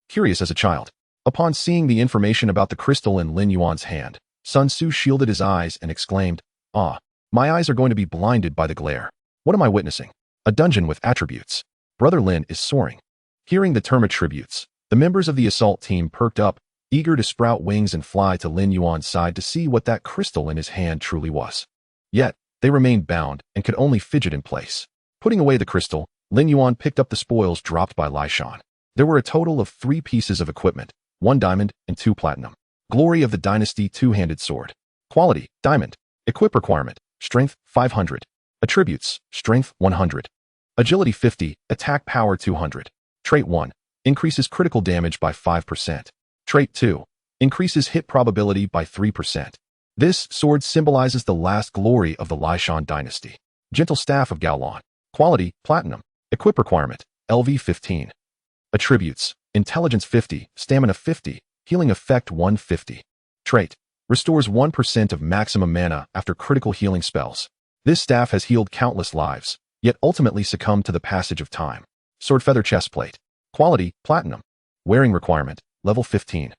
Curious as a child. Upon seeing the information about the crystal in Lin Yuan's hand, Sun Tzu shielded his eyes and exclaimed, "Ah, my eyes are going to be blinded by the glare. What am I witnessing? A dungeon with attributes. Brother Lin is soaring." Hearing the term attributes, the members of the assault team perked up, eager to sprout wings and fly to Lin Yuan's side to see what that crystal in his hand truly was. Yet, they remained bound and could only fidget in place. Putting away the crystal, Lin Yuan picked up the spoils dropped by Lai Shan. There were a total of 3 pieces of equipment, 1 diamond and 2 platinum. Glory of the Dynasty two-handed sword. Quality, diamond. Equip requirement, strength 500. Attributes, strength 100. Agility 50, attack power 200. Trait 1, increases critical damage by 5%. Trait 2, increases hit probability by 3%. This sword symbolizes the last glory of the Lai Shan dynasty. Gentle Staff of Gaolan. Quality, platinum. Equip requirement, LV 15. Attributes, intelligence 50, stamina 50, healing effect 150. Trait, restores 1% of maximum mana after critical healing spells. This staff has healed countless lives, yet ultimately succumbed to the passage of time. Sword Feather Chestplate. Quality, platinum. Wearing requirement, level 15.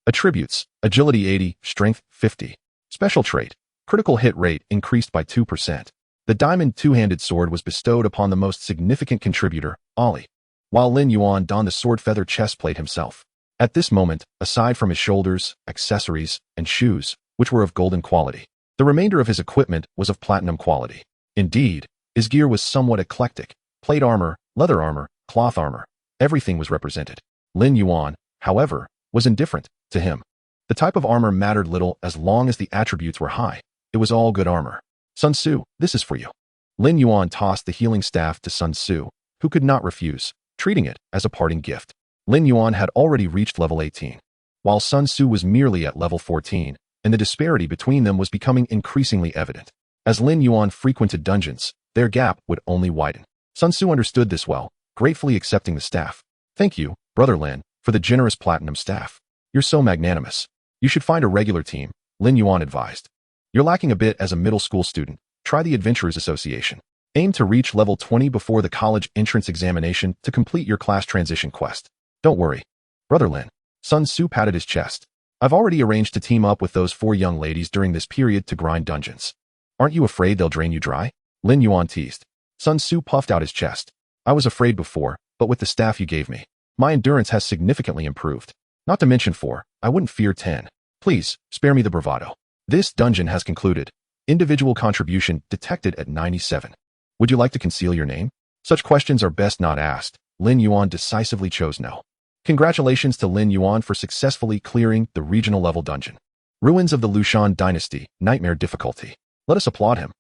Attributes, agility 80, strength 50. Special trait, critical hit rate increased by 2%. The diamond two-handed sword was bestowed upon the most significant contributor, Ollie, while Lin Yuan donned the sword feather chestplate himself. At this moment, aside from his shoulders, accessories, and shoes, which were of golden quality, the remainder of his equipment was of platinum quality. Indeed, his gear was somewhat eclectic. Plate armor, leather armor, cloth armor, everything was represented. Lin Yuan, however, was indifferent to him. The type of armor mattered little as long as the attributes were high. It was all good armor. Sun Tzu, this is for you. Lin Yuan tossed the healing staff to Sun Tzu, who could not refuse, treating it as a parting gift. Lin Yuan had already reached level 18, while Sun Tzu was merely at level 14, and the disparity between them was becoming increasingly evident. As Lin Yuan frequented dungeons, their gap would only widen. Sun Tzu understood this well, gratefully accepting the staff. Thank you, Brother Lin, for the generous platinum staff. You're so magnanimous. You should find a regular team, Lin Yuan advised. You're lacking a bit as a middle school student. Try the Adventurers Association. Aim to reach level 20 before the college entrance examination to complete your class transition quest. Don't worry. Brother Lin. Sun Tzu patted his chest. I've already arranged to team up with those 4 young ladies during this period to grind dungeons. Aren't you afraid they'll drain you dry? Lin Yuan teased. Sun Tzu puffed out his chest. I was afraid before, but with the staff you gave me, my endurance has significantly improved. Not to mention 4, I wouldn't fear 10. Please, spare me the bravado. This dungeon has concluded. Individual contribution detected at 97. Would you like to conceal your name? Such questions are best not asked. Lin Yuan decisively chose no. Congratulations to Lin Yuan for successfully clearing the regional level dungeon. Ruins of the Lushan Dynasty, nightmare difficulty. Let us applaud him.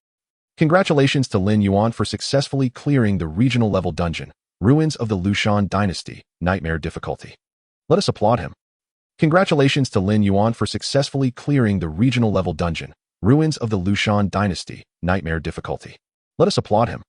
Congratulations to Lin Yuan for successfully clearing the regional level dungeon. Ruins of the Lushan Dynasty, nightmare difficulty. Let us applaud him. Congratulations to Lin Yuan for successfully clearing the regional level dungeon. Ruins of the Lushan Dynasty, nightmare difficulty. Let us applaud him.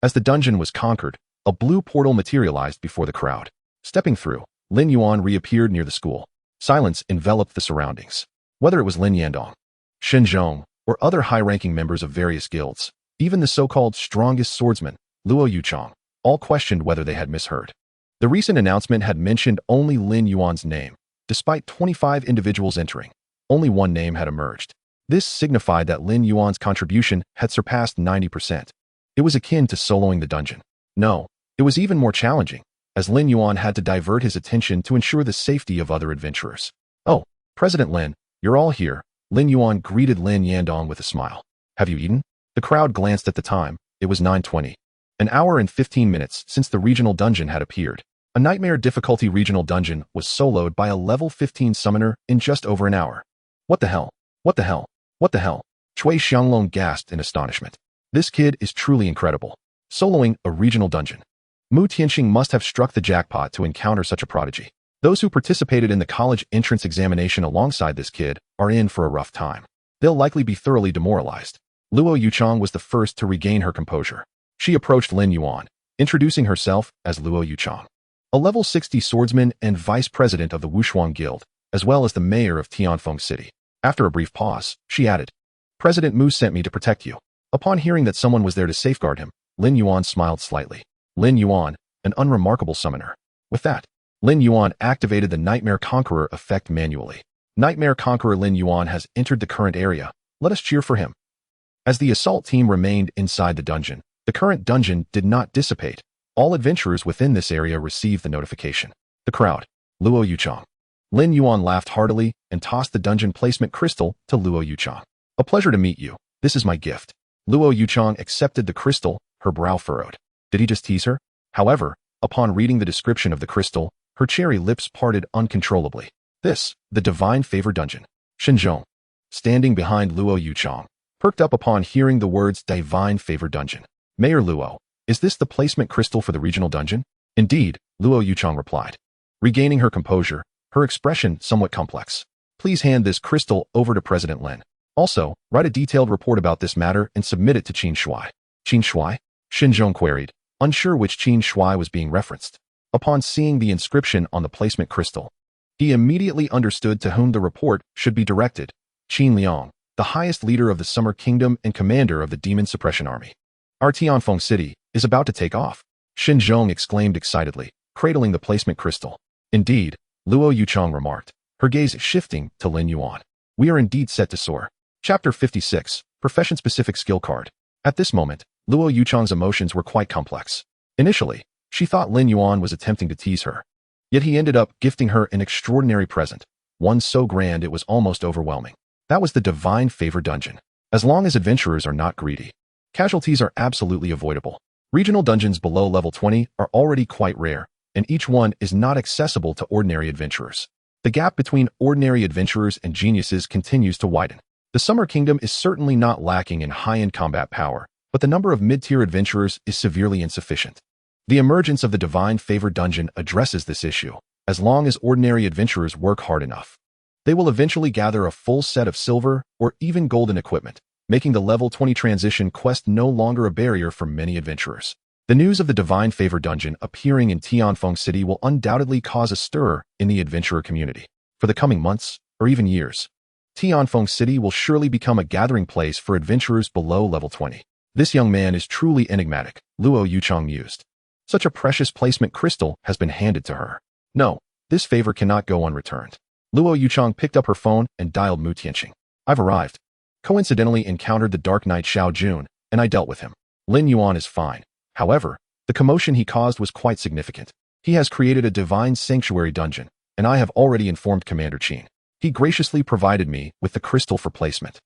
As the dungeon was conquered, a blue portal materialized before the crowd. Stepping through, Lin Yuan reappeared near the school. Silence enveloped the surroundings. Whether it was Lin Yandong, Shen Zhong, or other high-ranking members of various guilds, even the so-called strongest swordsman, Luo Yuchong, all questioned whether they had misheard. The recent announcement had mentioned only Lin Yuan's name. Despite 25 individuals entering, only one name had emerged. This signified that Lin Yuan's contribution had surpassed 90%. It was akin to soloing the dungeon. No, it was even more challenging, as Lin Yuan had to divert his attention to ensure the safety of other adventurers. "Oh, President Lin, you're all here." Lin Yuan greeted Lin Yandong with a smile. "Have you eaten?" The crowd glanced at the time. It was 9:20. An hour and 15 minutes since the regional dungeon had appeared. A nightmare difficulty regional dungeon was soloed by a level 15 summoner in just over an hour. What the hell? What the hell? What the hell? Cui Xianglong gasped in astonishment. This kid is truly incredible. Soloing a regional dungeon. Mu Tianxing must have struck the jackpot to encounter such a prodigy. Those who participated in the college entrance examination alongside this kid are in for a rough time. They'll likely be thoroughly demoralized. Luo Yuchang was the first to regain her composure. She approached Lin Yuan, introducing herself as Luo Yuchang, a level 60 swordsman and vice president of the Wushuang Guild, as well as the mayor of Tianfeng City. After a brief pause, she added, "President Mu sent me to protect you." Upon hearing that someone was there to safeguard him, Lin Yuan smiled slightly. Lin Yuan, an unremarkable summoner. With that, Lin Yuan activated the Nightmare Conqueror effect manually. Nightmare Conqueror Lin Yuan has entered the current area. Let us cheer for him. As the assault team remained inside the dungeon, the current dungeon did not dissipate. All adventurers within this area received the notification. The crowd. Luo Yuchang. Lin Yuan laughed heartily and tossed the dungeon placement crystal to Luo Yuchang. "A pleasure to meet you. This is my gift." Luo Yuchang accepted the crystal, her brow furrowed. Did he just tease her? However, upon reading the description of the crystal, her cherry lips parted uncontrollably. This, the Divine Favor Dungeon. Shinzhong, standing behind Luo Yuchang, perked up upon hearing the words Divine Favor Dungeon. "Mayor Luo, is this the placement crystal for the regional dungeon?" "Indeed," Luo Yuchang replied. Regaining her composure, her expression somewhat complex. "Please hand this crystal over to President Lin. Also, write a detailed report about this matter and submit it to Qin Shui." "Qin Shui?" Shinzhong queried, unsure which Qin Shui was being referenced. Upon seeing the inscription on the placement crystal, he immediately understood to whom the report should be directed. Qin Liang, the highest leader of the Summer Kingdom and commander of the Demon Suppression Army. "Our Tianfeng City is about to take off," Shinzhong exclaimed excitedly, cradling the placement crystal. "Indeed," Luo Yuchang remarked, her gaze shifting to Lin Yuan. "We are indeed set to soar." Chapter 56, Profession-Specific Skill Card. At this moment, Luo Yuchang's emotions were quite complex. Initially, she thought Lin Yuan was attempting to tease her. Yet he ended up gifting her an extraordinary present, one so grand it was almost overwhelming. That was the Divine Favor Dungeon. As long as adventurers are not greedy, casualties are absolutely avoidable. Regional dungeons below level 20 are already quite rare, and each one is not accessible to ordinary adventurers. The gap between ordinary adventurers and geniuses continues to widen. The Summer Kingdom is certainly not lacking in high-end combat power, but the number of mid-tier adventurers is severely insufficient. The emergence of the Divine Favor Dungeon addresses this issue. As long as ordinary adventurers work hard enough, they will eventually gather a full set of silver or even golden equipment, making the level 20 transition quest no longer a barrier for many adventurers. The news of the Divine Favor Dungeon appearing in Tianfeng City will undoubtedly cause a stir in the adventurer community. For the coming months, or even years, Tianfeng City will surely become a gathering place for adventurers below level 20. This young man is truly enigmatic, Luo Yuchang mused. Such a precious placement crystal has been handed to her. No, this favor cannot go unreturned. Luo Yuchang picked up her phone and dialed Mu Tianxing. "I've arrived. Coincidentally encountered the Dark Knight Xiao Jun, and I dealt with him. Lin Yuan is fine. However, the commotion he caused was quite significant. He has created a divine sanctuary dungeon, and I have already informed Commander Qin. He graciously provided me with the crystal for placement,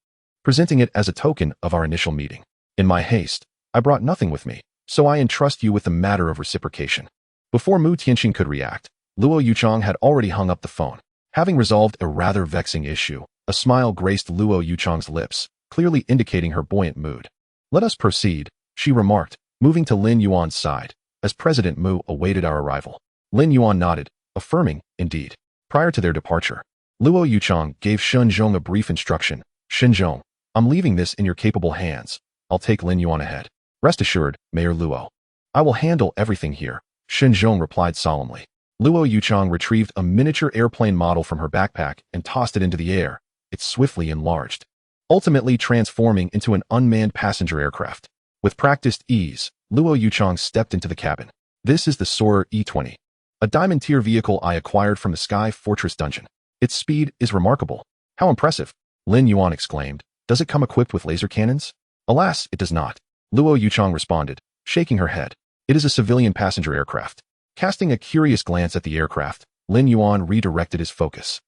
presenting it as a token of our initial meeting. In my haste, I brought nothing with me, so I entrust you with the matter of reciprocation." Before Mu Tianxing could react, Luo Yuchang had already hung up the phone. Having resolved a rather vexing issue, a smile graced Luo Yuchang's lips, clearly indicating her buoyant mood. "Let us proceed," she remarked, moving to Lin Yuan's side, as President Mu awaited our arrival. Lin Yuan nodded, affirming, indeed. Prior to their departure, Luo Yuchang gave Shinzhong a brief instruction. "Shinzhong, I'm leaving this in your capable hands. I'll take Lin Yuan ahead. Rest assured, Mayor Luo. I will handle everything here," Shinzhong replied solemnly. Luo Yuchang retrieved a miniature airplane model from her backpack and tossed it into the air. It swiftly enlarged, ultimately transforming into an unmanned passenger aircraft. With practiced ease, Luo Yuchang stepped into the cabin. "This is the Soarer E-20, a diamond-tier vehicle I acquired from the Sky Fortress dungeon. Its speed is remarkable." "How impressive!" Lin Yuan exclaimed. "Does it come equipped with laser cannons?" "Alas, it does not. Luo Yuchang responded, shaking her head. It is a civilian passenger aircraft. Casting a curious glance at the aircraft, Lin Yuan redirected his focus.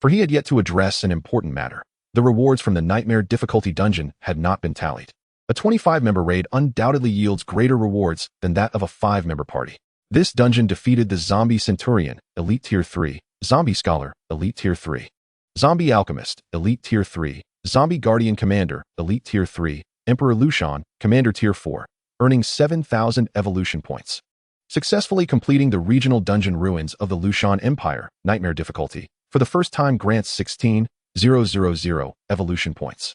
For he had yet to address an important matter. The rewards from the Nightmare Difficulty Dungeon had not been tallied. A 25-member raid undoubtedly yields greater rewards than that of a 5-member party. This dungeon defeated the Zombie Centurion, Elite Tier 3, Zombie Scholar, Elite Tier 3, Zombie Alchemist, Elite Tier 3, Zombie Guardian Commander, Elite Tier 3, Emperor Lushan, Commander Tier 4, earning 7,000 evolution points. Successfully completing the regional dungeon ruins of the Lushan Empire, Nightmare Difficulty, for the first time grants 16,000 evolution points.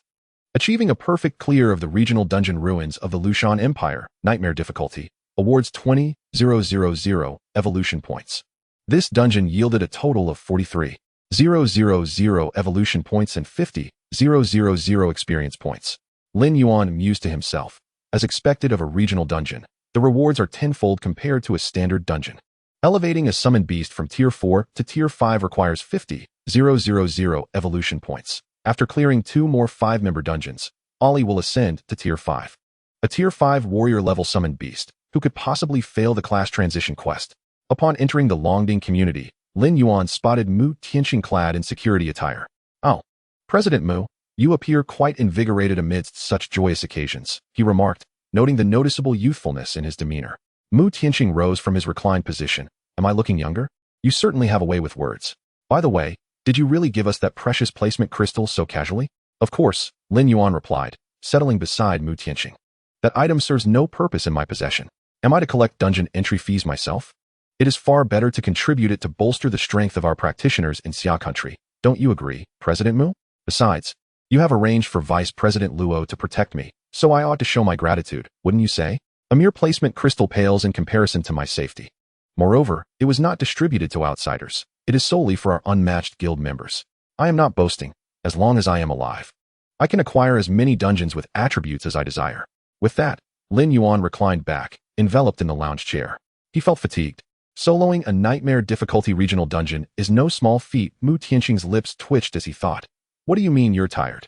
Achieving a perfect clear of the regional dungeon ruins of the Lushan Empire, Nightmare Difficulty, awards 20,000 evolution points. This dungeon yielded a total of 43,000 evolution points and 50,000 experience points. Lin Yuan mused to himself. As expected of a regional dungeon, the rewards are tenfold compared to a standard dungeon. Elevating a summoned beast from Tier 4 to Tier 5 requires 50,000 evolution points. After clearing 2 more 5-member dungeons, Ollie will ascend to Tier 5. A Tier 5 warrior-level summoned beast, who could possibly fail the class transition quest. Upon entering the Longding community, Lin Yuan spotted Mu Tianqing clad in security attire. "Oh, President Mu, you appear quite invigorated amidst such joyous occasions," he remarked, noting the noticeable youthfulness in his demeanor. Mu Tianqing rose from his reclined position. "Am I looking younger? You certainly have a way with words. By the way, did you really give us that precious placement crystal so casually?" "Of course," Lin Yuan replied, settling beside Mu Tianqing. "That item serves no purpose in my possession. Am I to collect dungeon entry fees myself? It is far better to contribute it to bolster the strength of our practitioners in Xia country. Don't you agree, President Mu? Besides, you have arranged for Vice President Luo to protect me, so I ought to show my gratitude, wouldn't you say? A mere placement crystal pales in comparison to my safety. Moreover, it was not distributed to outsiders. It is solely for our unmatched guild members. I am not boasting. As long as I am alive, I can acquire as many dungeons with attributes as I desire." With that, Lin Yuan reclined back, enveloped in the lounge chair. He felt fatigued. Soloing a Nightmare Difficulty regional dungeon is no small feat. Mu Tianqing's lips twitched as he thought. "What do you mean you're tired?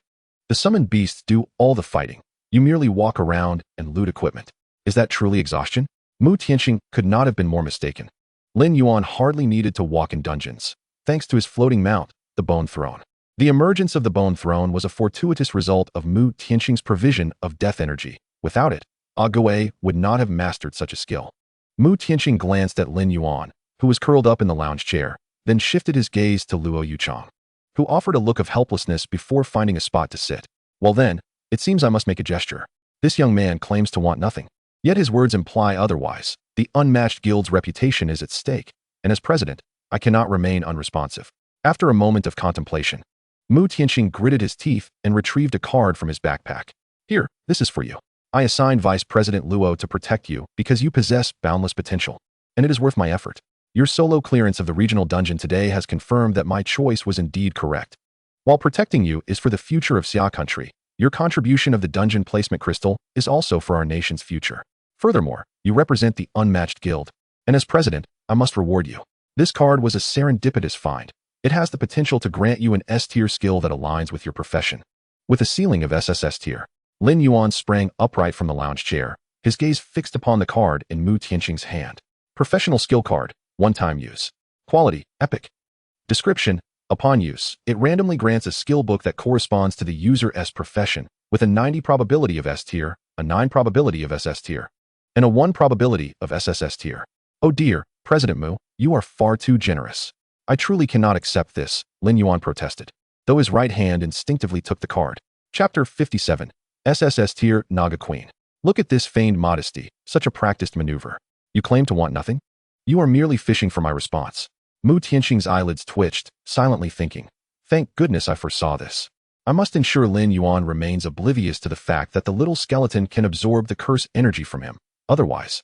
The summoned beasts do all the fighting. You merely walk around and loot equipment. Is that truly exhaustion?" Mu Tianqing could not have been more mistaken. Lin Yuan hardly needed to walk in dungeons, thanks to his floating mount, the Bone Throne. The emergence of the Bone Throne was a fortuitous result of Mu Tianqing's provision of death energy. Without it, Ague would not have mastered such a skill. Mu Tianqing glanced at Lin Yuan, who was curled up in the lounge chair, then shifted his gaze to Luo Yuchang, who offered a look of helplessness before finding a spot to sit. "Well then, it seems I must make a gesture. This young man claims to want nothing. Yet his words imply otherwise. The unmatched guild's reputation is at stake, and as president, I cannot remain unresponsive." After a moment of contemplation, Mu Tianqing gritted his teeth and retrieved a card from his backpack. "Here, this is for you. I assigned Vice President Luo to protect you because you possess boundless potential, and it is worth my effort. Your solo clearance of the regional dungeon today has confirmed that my choice was indeed correct. While protecting you is for the future of Xia country, your contribution of the dungeon placement crystal is also for our nation's future. Furthermore, you represent the unmatched guild, and as president, I must reward you. This card was a serendipitous find. It has the potential to grant you an S-tier skill that aligns with your profession. With a ceiling of SSS tier, Lin Yuan sprang upright from the lounge chair, his gaze fixed upon the card in Mu Tianqing's hand. Professional skill card, one-time use. Quality, epic. Description, upon use, it randomly grants a skill book that corresponds to the user's profession, with a 90 probability of S tier, a 9 probability of SS tier, and a 1 probability of SSS tier. Oh dear, President Mu, you are far too generous. I truly cannot accept this, Lin Yuan protested, though his right hand instinctively took the card. Chapter 57, SSS tier Naga Queen. Look at this feigned modesty, such a practiced maneuver. You claim to want nothing? You are merely fishing for my response. Mu Tianqing's eyelids twitched, silently thinking, thank goodness I foresaw this. I must ensure Lin Yuan remains oblivious to the fact that the little skeleton can absorb the curse energy from him. Otherwise,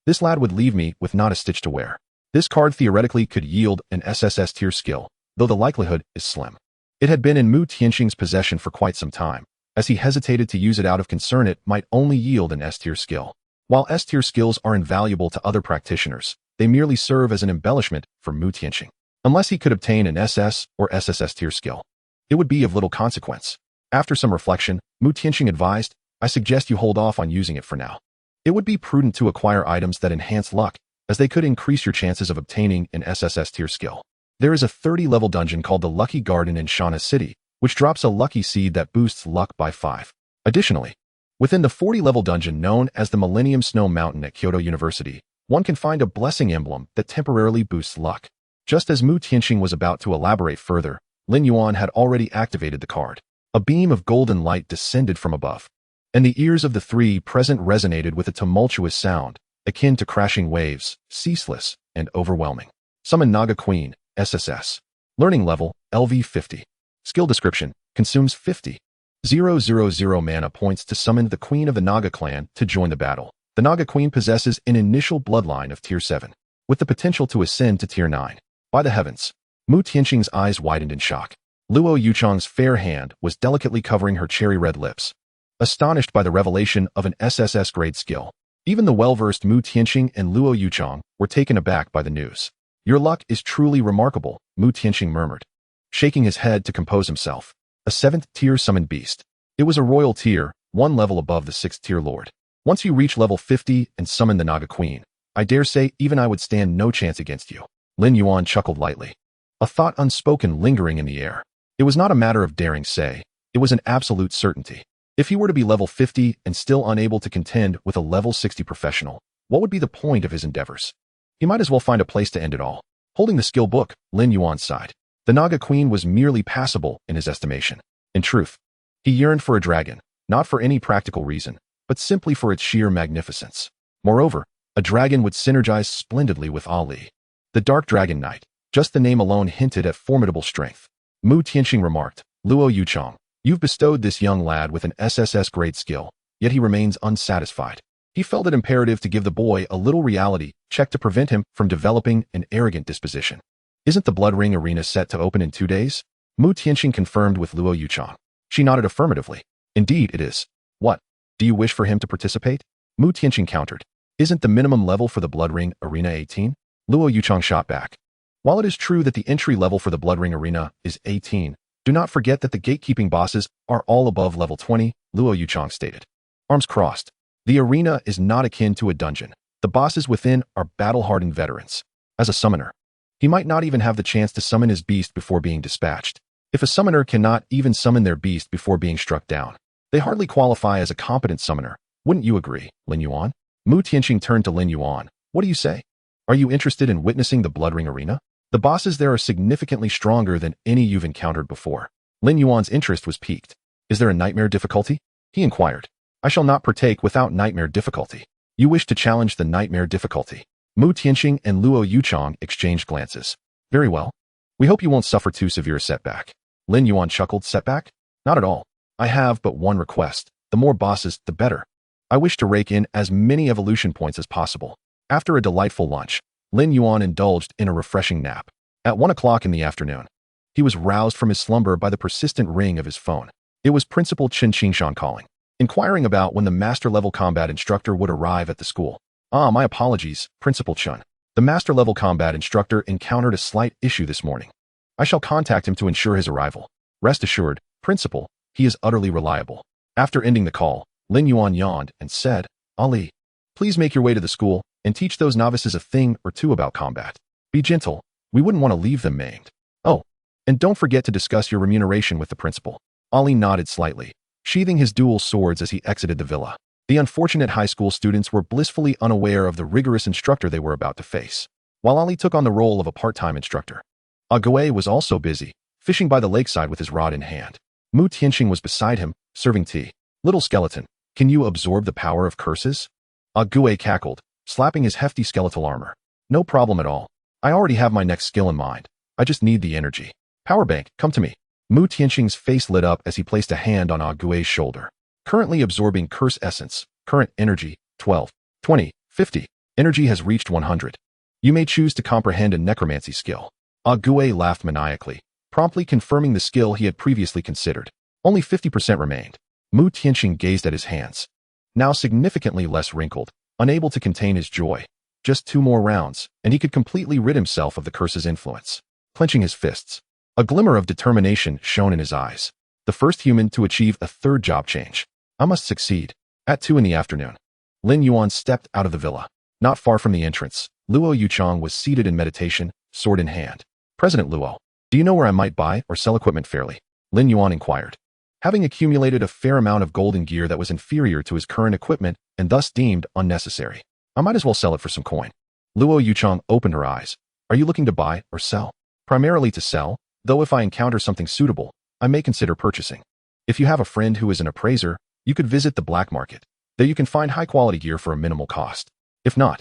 this lad would leave me with not a stitch to wear. This card theoretically could yield an SSS tier skill, though the likelihood is slim. It had been in Mu Tianqing's possession for quite some time. As he hesitated to use it out of concern, it might only yield an S-tier skill. While S-tier skills are invaluable to other practitioners, they merely serve as an embellishment for Mu Tianqing. Unless he could obtain an SS or SSS tier skill, it would be of little consequence. After some reflection, Mu Tianqing advised, I suggest you hold off on using it for now. It would be prudent to acquire items that enhance luck, as they could increase your chances of obtaining an SSS tier skill. There is a 30-level dungeon called the Lucky Garden in Shana City, which drops a lucky seed that boosts luck by 5. Additionally, within the 40-level dungeon known as the Millennium Snow Mountain at Kyoto University, one can find a blessing emblem that temporarily boosts luck. Just as Mu Tianxing was about to elaborate further, Lin Yuan had already activated the card. A beam of golden light descended from above, and the ears of the three present resonated with a tumultuous sound, akin to crashing waves, ceaseless and overwhelming. Summon Naga Queen, SSS. Learning level, LV 50. Skill description, consumes 50,000 mana points to summon the Queen of the Naga clan to join the battle. The Naga Queen possesses an initial bloodline of Tier 7, with the potential to ascend to Tier 9. By the heavens! Mu Tianxing's eyes widened in shock. Luo Yuchang's fair hand was delicately covering her cherry-red lips, astonished by the revelation of an SSS-grade skill. Even the well-versed Mu Tianxing and Luo Yuchang were taken aback by the news. Your luck is truly remarkable, Mu Tianxing murmured, shaking his head to compose himself. A 7th-tier summoned beast. It was a royal tier, one level above the 6th-tier lord. Once you reach level 50 and summon the Naga Queen, I dare say even I would stand no chance against you. Lin Yuan chuckled lightly, a thought unspoken lingering in the air. It was not a matter of daring say, it was an absolute certainty. If he were to be level 50 and still unable to contend with a level 60 professional, what would be the point of his endeavors? He might as well find a place to end it all. Holding the skill book, Lin Yuan sighed. The Naga Queen was merely passable in his estimation. In truth, he yearned for a dragon, not for any practical reason, but simply for its sheer magnificence. Moreover, a dragon would synergize splendidly with Ali. The Dark Dragon Knight, just the name alone hinted at formidable strength. Mu Tianxing remarked, Luo Yuchang, you've bestowed this young lad with an SSS-grade skill, yet he remains unsatisfied. He felt it imperative to give the boy a little reality check to prevent him from developing an arrogant disposition. Isn't the Blood Ring Arena set to open in 2 days? Mu Tianxing confirmed with Luo Yuchang. She nodded affirmatively. Indeed it is. What? Do you wish for him to participate? Mu Tianxing countered. Isn't the minimum level for the Blood Ring Arena 18? Luo Yuchang shot back. While it is true that the entry level for the Blood Ring Arena is 18, do not forget that the gatekeeping bosses are all above level 20, Luo Yuchang stated. Arms crossed. The arena is not akin to a dungeon. The bosses within are battle-hardened veterans. As a summoner, he might not even have the chance to summon his beast before being dispatched. If a summoner cannot even summon their beast before being struck down, they hardly qualify as a competent summoner. Wouldn't you agree, Lin Yuan? Mu Tianxing turned to Lin Yuan. What do you say? Are you interested in witnessing the Blood Ring Arena? The bosses there are significantly stronger than any you've encountered before. Lin Yuan's interest was piqued. Is there a nightmare difficulty? He inquired. I shall not partake without nightmare difficulty. You wish to challenge the nightmare difficulty. Mu Tianxing and Luo Yuchang exchanged glances. Very well. We hope you won't suffer too severe a setback. Lin Yuan chuckled. Setback? Not at all. I have but one request. The more bosses, the better. I wish to rake in as many evolution points as possible. After a delightful lunch, Lin Yuan indulged in a refreshing nap. At 1 o'clock in the afternoon, he was roused from his slumber by the persistent ring of his phone. It was Principal Chen Qingshan calling, inquiring about when the master-level combat instructor would arrive at the school. My apologies, Principal Chen. The master-level combat instructor encountered a slight issue this morning. I shall contact him to ensure his arrival. Rest assured, Principal, he is utterly reliable. After ending the call, Lin Yuan yawned and said, Ali, please make your way to the school and teach those novices a thing or two about combat. Be gentle. We wouldn't want to leave them maimed. Oh, and don't forget to discuss your remuneration with the principal. Ali nodded slightly, sheathing his dual swords as he exited the villa. The unfortunate high school students were blissfully unaware of the rigorous instructor they were about to face, while Ali took on the role of a part-time instructor. Ague was also busy, fishing by the lakeside with his rod in hand. Mu Tianxing was beside him, serving tea. Little skeleton, can you absorb the power of curses? Ague cackled, slapping his hefty skeletal armor. No problem at all. I already have my next skill in mind. I just need the energy. Power bank, come to me. Mu Tianxing's face lit up as he placed a hand on Ague's shoulder. Currently absorbing curse essence. Current energy, 12, 20, 50. Energy has reached 100. You may choose to comprehend a necromancy skill. Ague laughed maniacally, promptly confirming the skill he had previously considered. Only 50% remained. Mu Tianxing gazed at his hands, now significantly less wrinkled, unable to contain his joy. Just 2 more rounds, and he could completely rid himself of the curse's influence. Clenching his fists, a glimmer of determination shone in his eyes. The first human to achieve a 3rd job change. I must succeed. At 2 in the afternoon, Lin Yuan stepped out of the villa. Not far from the entrance, Luo Yuchang was seated in meditation, sword in hand. President Luo, do you know where I might buy or sell equipment fairly? Lin Yuan inquired. Having accumulated a fair amount of golden gear that was inferior to his current equipment and thus deemed unnecessary, I might as well sell it for some coin. Luo Yuchang opened her eyes. Are you looking to buy or sell? Primarily to sell, though if I encounter something suitable, I may consider purchasing. If you have a friend who is an appraiser, you could visit the black market. There you can find high-quality gear for a minimal cost. If not,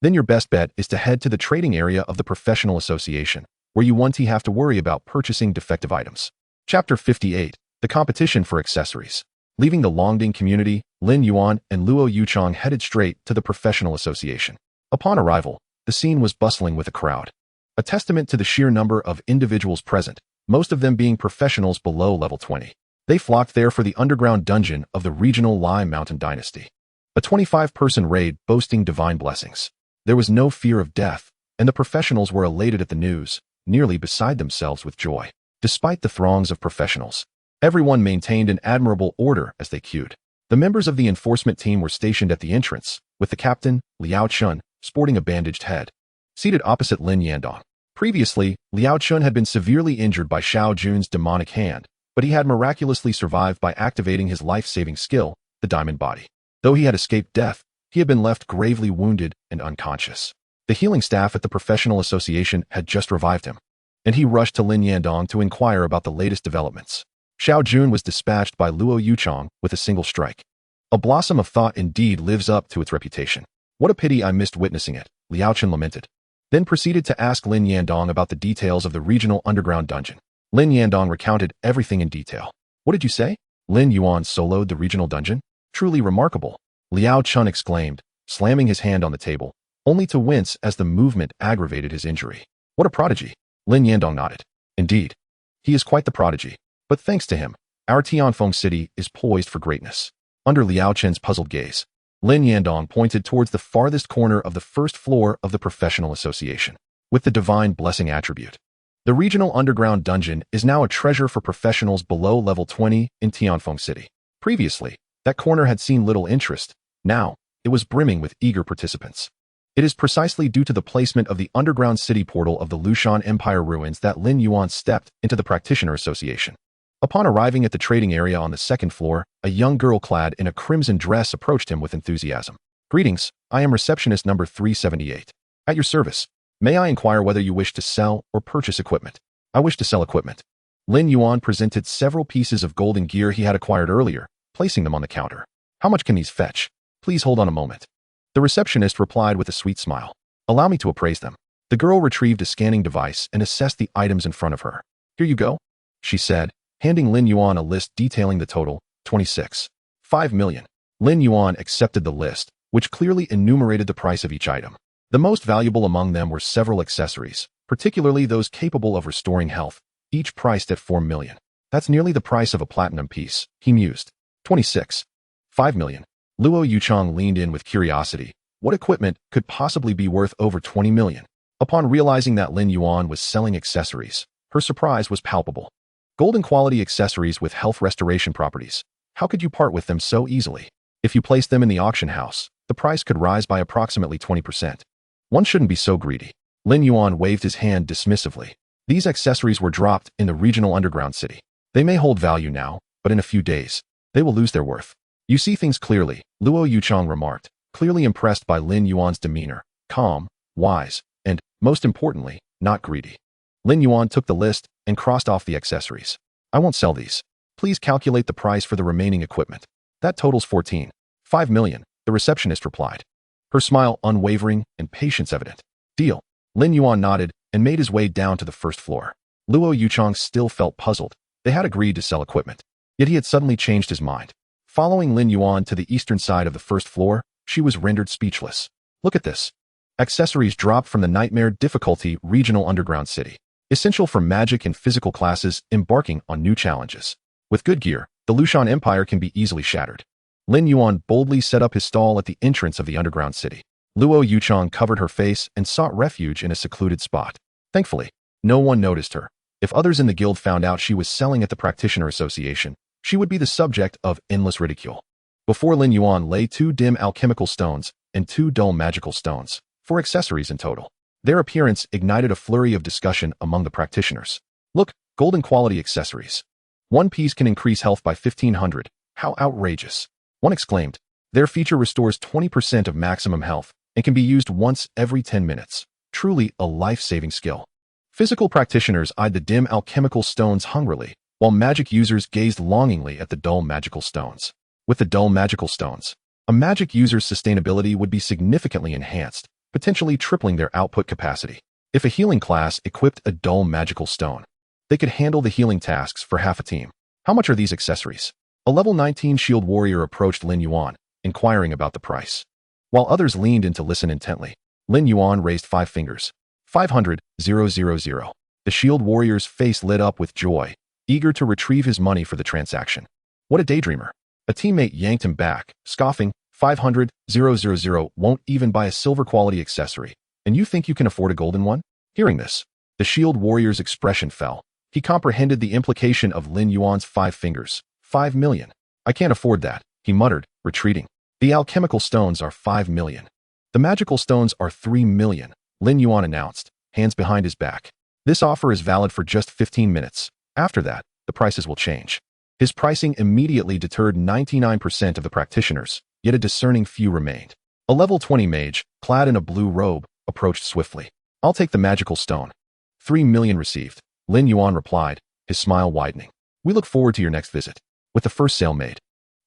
then your best bet is to head to the trading area of the professional association, where you won't have to worry about purchasing defective items. Chapter 58. The Competition for Accessories. Leaving the Longding community, Lin Yuan and Luo Yuchang headed straight to the professional association. Upon arrival, the scene was bustling with a crowd. A testament to the sheer number of individuals present, most of them being professionals below level 20. They flocked there for the underground dungeon of the regional Lai Mountain dynasty. A 25-person raid boasting divine blessings. There was no fear of death, and the professionals were elated at the news, nearly beside themselves with joy. Despite the throngs of professionals, everyone maintained an admirable order as they queued. The members of the enforcement team were stationed at the entrance, with the captain, Liao Chun, sporting a bandaged head, seated opposite Lin Yandong. Previously, Liao Chun had been severely injured by Xiao Jun's demonic hand, but he had miraculously survived by activating his life-saving skill, the diamond body. Though he had escaped death, he had been left gravely wounded and unconscious. The healing staff at the professional association had just revived him, and he rushed to Lin Yandong to inquire about the latest developments. Xiao Jun was dispatched by Luo Yuchang with a single strike. A blossom of thought indeed lives up to its reputation. What a pity I missed witnessing it, Liao Chen lamented. Then proceeded to ask Lin Yandong about the details of the regional underground dungeon. Lin Yandong recounted everything in detail. What did you say? Lin Yuan soloed the regional dungeon? Truly remarkable, Liao Chun exclaimed, slamming his hand on the table, only to wince as the movement aggravated his injury. What a prodigy! Lin Yandong nodded. Indeed, he is quite the prodigy. But thanks to him, our Tianfeng city is poised for greatness. Under Liao Chen's puzzled gaze, Lin Yandong pointed towards the farthest corner of the first floor of the professional association, with the divine blessing attribute. The regional underground dungeon is now a treasure for professionals below level 20 in Tianfeng City. Previously, that corner had seen little interest. Now, it was brimming with eager participants. It is precisely due to the placement of the underground city portal of the Lushan Empire ruins that Lin Yuan stepped into the practitioner association. Upon arriving at the trading area on the second floor, a young girl clad in a crimson dress approached him with enthusiasm. Greetings, I am receptionist number 378. At your service. May I inquire whether you wish to sell or purchase equipment? I wish to sell equipment. Lin Yuan presented several pieces of golden gear he had acquired earlier, placing them on the counter. How much can these fetch? Please hold on a moment. The receptionist replied with a sweet smile. Allow me to appraise them. The girl retrieved a scanning device and assessed the items in front of her. Here you go, she said, handing Lin Yuan a list detailing the total, 26.5 million. Lin Yuan accepted the list, which clearly enumerated the price of each item. The most valuable among them were several accessories, particularly those capable of restoring health, each priced at 4 million. That's nearly the price of a platinum piece, he mused. 26.5 million. Luo Yuchang leaned in with curiosity. What equipment could possibly be worth over 20 million? Upon realizing that Lin Yuan was selling accessories, her surprise was palpable. Golden quality accessories with health restoration properties. How could you part with them so easily? If you placed them in the auction house, the price could rise by approximately 20%. One shouldn't be so greedy. Lin Yuan waved his hand dismissively. These accessories were dropped in the regional underground city. They may hold value now, but in a few days, they will lose their worth. You see things clearly, Luo Yuchang remarked, clearly impressed by Lin Yuan's demeanor, calm, wise, and, most importantly, not greedy. Lin Yuan took the list and crossed off the accessories. I won't sell these. Please calculate the price for the remaining equipment. That totals 14.5 million, the receptionist replied. Her smile unwavering and patience evident. Deal. Lin Yuan nodded and made his way down to the first floor. Luo Yuchang still felt puzzled. They had agreed to sell equipment, yet he had suddenly changed his mind. Following Lin Yuan to the eastern side of the first floor, she was rendered speechless. Look at this. Accessories dropped from the nightmare difficulty regional underground city. Essential for magic and physical classes embarking on new challenges. With good gear, the Lushan Empire can be easily shattered. Lin Yuan boldly set up his stall at the entrance of the underground city. Luo Yuchang covered her face and sought refuge in a secluded spot. Thankfully, no one noticed her. If others in the guild found out she was selling at the Practitioner Association, she would be the subject of endless ridicule. Before Lin Yuan lay 2 dim alchemical stones and 2 dull magical stones, 4 accessories in total. Their appearance ignited a flurry of discussion among the practitioners. Look, golden quality accessories. One piece can increase health by 1500. How outrageous. One exclaimed. Their feature restores 20% of maximum health and can be used once every 10 minutes. Truly a life-saving skill. Physical practitioners eyed the dim alchemical stones hungrily, while magic users gazed longingly at the dull magical stones. With the dull magical stones, a magic user's sustainability would be significantly enhanced, potentially tripling their output capacity. If a healing class equipped a dull magical stone, they could handle the healing tasks for half a team. How much are these accessories? A level 19 shield warrior approached Lin Yuan, inquiring about the price. While others leaned in to listen intently, Lin Yuan raised 5 fingers. 500, 000. The shield warrior's face lit up with joy, eager to retrieve his money for the transaction. What a daydreamer. A teammate yanked him back, scoffing. 500, 000 won't even buy a silver quality accessory, and you think you can afford a golden one? Hearing this, the shield warrior's expression fell. He comprehended the implication of Lin Yuan's 5 fingers. 5 million. I can't afford that, he muttered, retreating. The alchemical stones are 5 million. The magical stones are 3 million, Lin Yuan announced, hands behind his back. This offer is valid for just 15 minutes. After that, the prices will change. His pricing immediately deterred 99% of the practitioners, yet a discerning few remained. A level 20 mage, clad in a blue robe, approached swiftly. I'll take the magical stone. 3 million received, Lin Yuan replied, his smile widening. We look forward to your next visit. With the first sale made,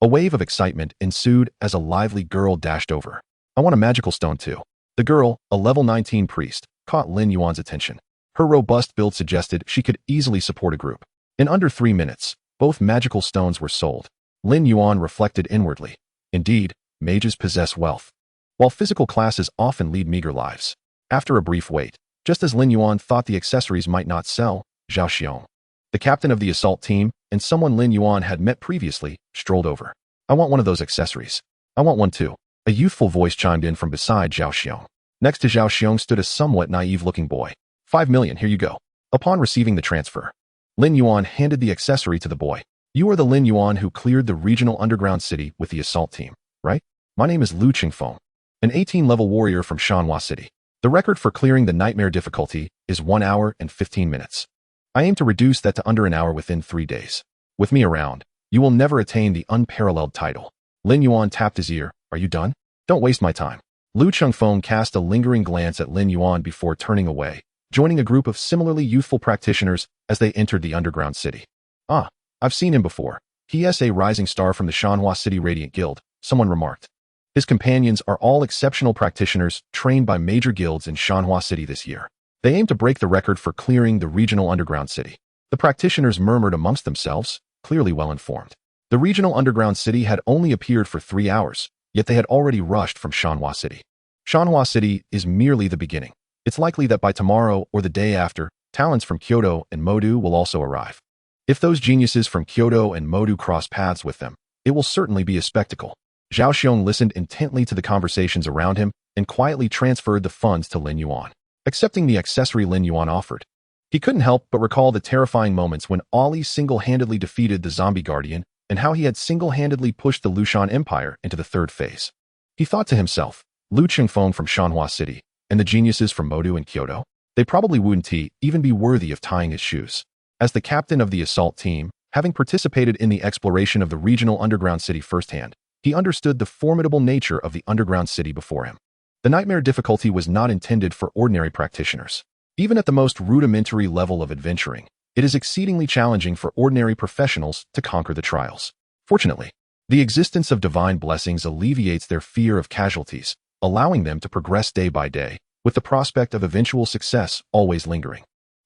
a wave of excitement ensued as a lively girl dashed over. I want a magical stone too. The girl, a level 19 priest, caught Lin Yuan's attention. Her robust build suggested she could easily support a group. In under 3 minutes, both magical stones were sold. Lin Yuan reflected inwardly. Indeed, mages possess wealth, while physical classes often lead meager lives. After a brief wait, just as Lin Yuan thought the accessories might not sell, Zhao Xiong, the captain of the assault team, and someone Lin Yuan had met previously, strolled over. I want one of those accessories. I want one too. A youthful voice chimed in from beside Zhao Xiong. Next to Zhao Xiong stood a somewhat naive-looking boy. 5 million, here you go. Upon receiving the transfer, Lin Yuan handed the accessory to the boy. You are the Lin Yuan who cleared the regional underground city with the assault team, right? My name is Lu Qingfeng, an 18-level warrior from Shanhua City. The record for clearing the nightmare difficulty is 1 hour and 15 minutes. I aim to reduce that to under an hour within 3 days. With me around, you will never attain the unparalleled title. Lin Yuan tapped his ear. Are you done? Don't waste my time. Lu Qingfeng cast a lingering glance at Lin Yuan before turning away, joining a group of similarly youthful practitioners as they entered the underground city. Ah, I've seen him before. He is a rising star from the Shanhua City Radiant Guild, someone remarked. His companions are all exceptional practitioners trained by major guilds in Shanhua City this year. They aim to break the record for clearing the regional underground city. The practitioners murmured amongst themselves, clearly well informed. The regional underground city had only appeared for 3 hours, yet they had already rushed from Shanhua City. Shanhua City is merely the beginning. It's likely that by tomorrow or the day after, talents from Kyoto and Modu will also arrive. If those geniuses from Kyoto and Modu cross paths with them, it will certainly be a spectacle. Zhao Xiong listened intently to the conversations around him and quietly transferred the funds to Lin Yuan, accepting the accessory Lin Yuan offered. He couldn't help but recall the terrifying moments when Ali single-handedly defeated the zombie guardian and how he had single-handedly pushed the Lushan Empire into the 3rd phase. He thought to himself, Lu Qingfeng from Shanhua City and the geniuses from Modu and Kyoto, they probably wouldn't even be worthy of tying his shoes. As the captain of the assault team, having participated in the exploration of the regional underground city firsthand, he understood the formidable nature of the underground city before him. The nightmare difficulty was not intended for ordinary practitioners. Even at the most rudimentary level of adventuring, it is exceedingly challenging for ordinary professionals to conquer the trials. Fortunately, the existence of divine blessings alleviates their fear of casualties, allowing them to progress day by day, with the prospect of eventual success always lingering.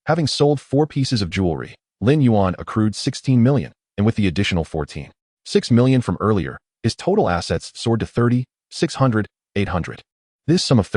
Having sold 4 pieces of jewelry, Lin Yuan accrued 16 million, and with the additional 6 million from earlier, his total assets soared to 800. This sum of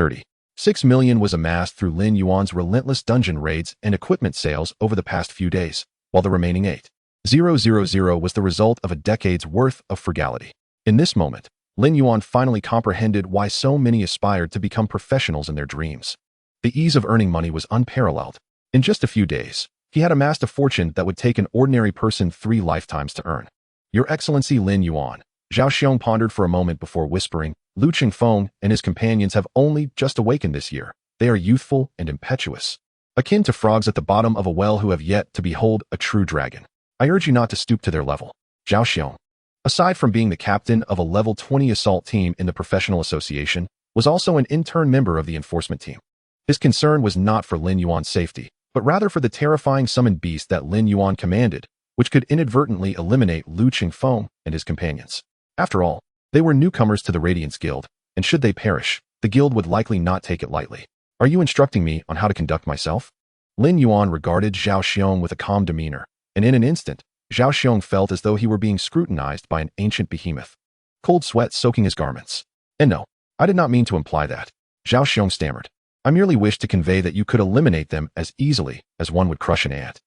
6 million was amassed through Lin Yuan's relentless dungeon raids and equipment sales over the past few days, while the remaining 8,000 was the result of a decade's worth of frugality. In this moment, Lin Yuan finally comprehended why so many aspired to become professionals in their dreams. The ease of earning money was unparalleled. In just a few days, he had amassed a fortune that would take an ordinary person 3 lifetimes to earn. Your Excellency Lin Yuan, Zhao Xiong pondered for a moment before whispering, Lu Qingfeng and his companions have only just awakened this year. They are youthful and impetuous, akin to frogs at the bottom of a well who have yet to behold a true dragon. I urge you not to stoop to their level. Zhao Xiong, aside from being the captain of a level 20 assault team in the professional association, was also an intern member of the enforcement team. His concern was not for Lin Yuan's safety, but rather for the terrifying summoned beast that Lin Yuan commanded, which could inadvertently eliminate Lu Qingfeng and his companions. After all, they were newcomers to the Radiance Guild, and should they perish, the guild would likely not take it lightly. Are you instructing me on how to conduct myself? Lin Yuan regarded Zhao Xiong with a calm demeanor, and in an instant, Zhao Xiong felt as though he were being scrutinized by an ancient behemoth. Cold sweat soaking his garments. And no, I did not mean to imply that. Zhao Xiong stammered. I merely wished to convey that you could eliminate them as easily as one would crush an ant.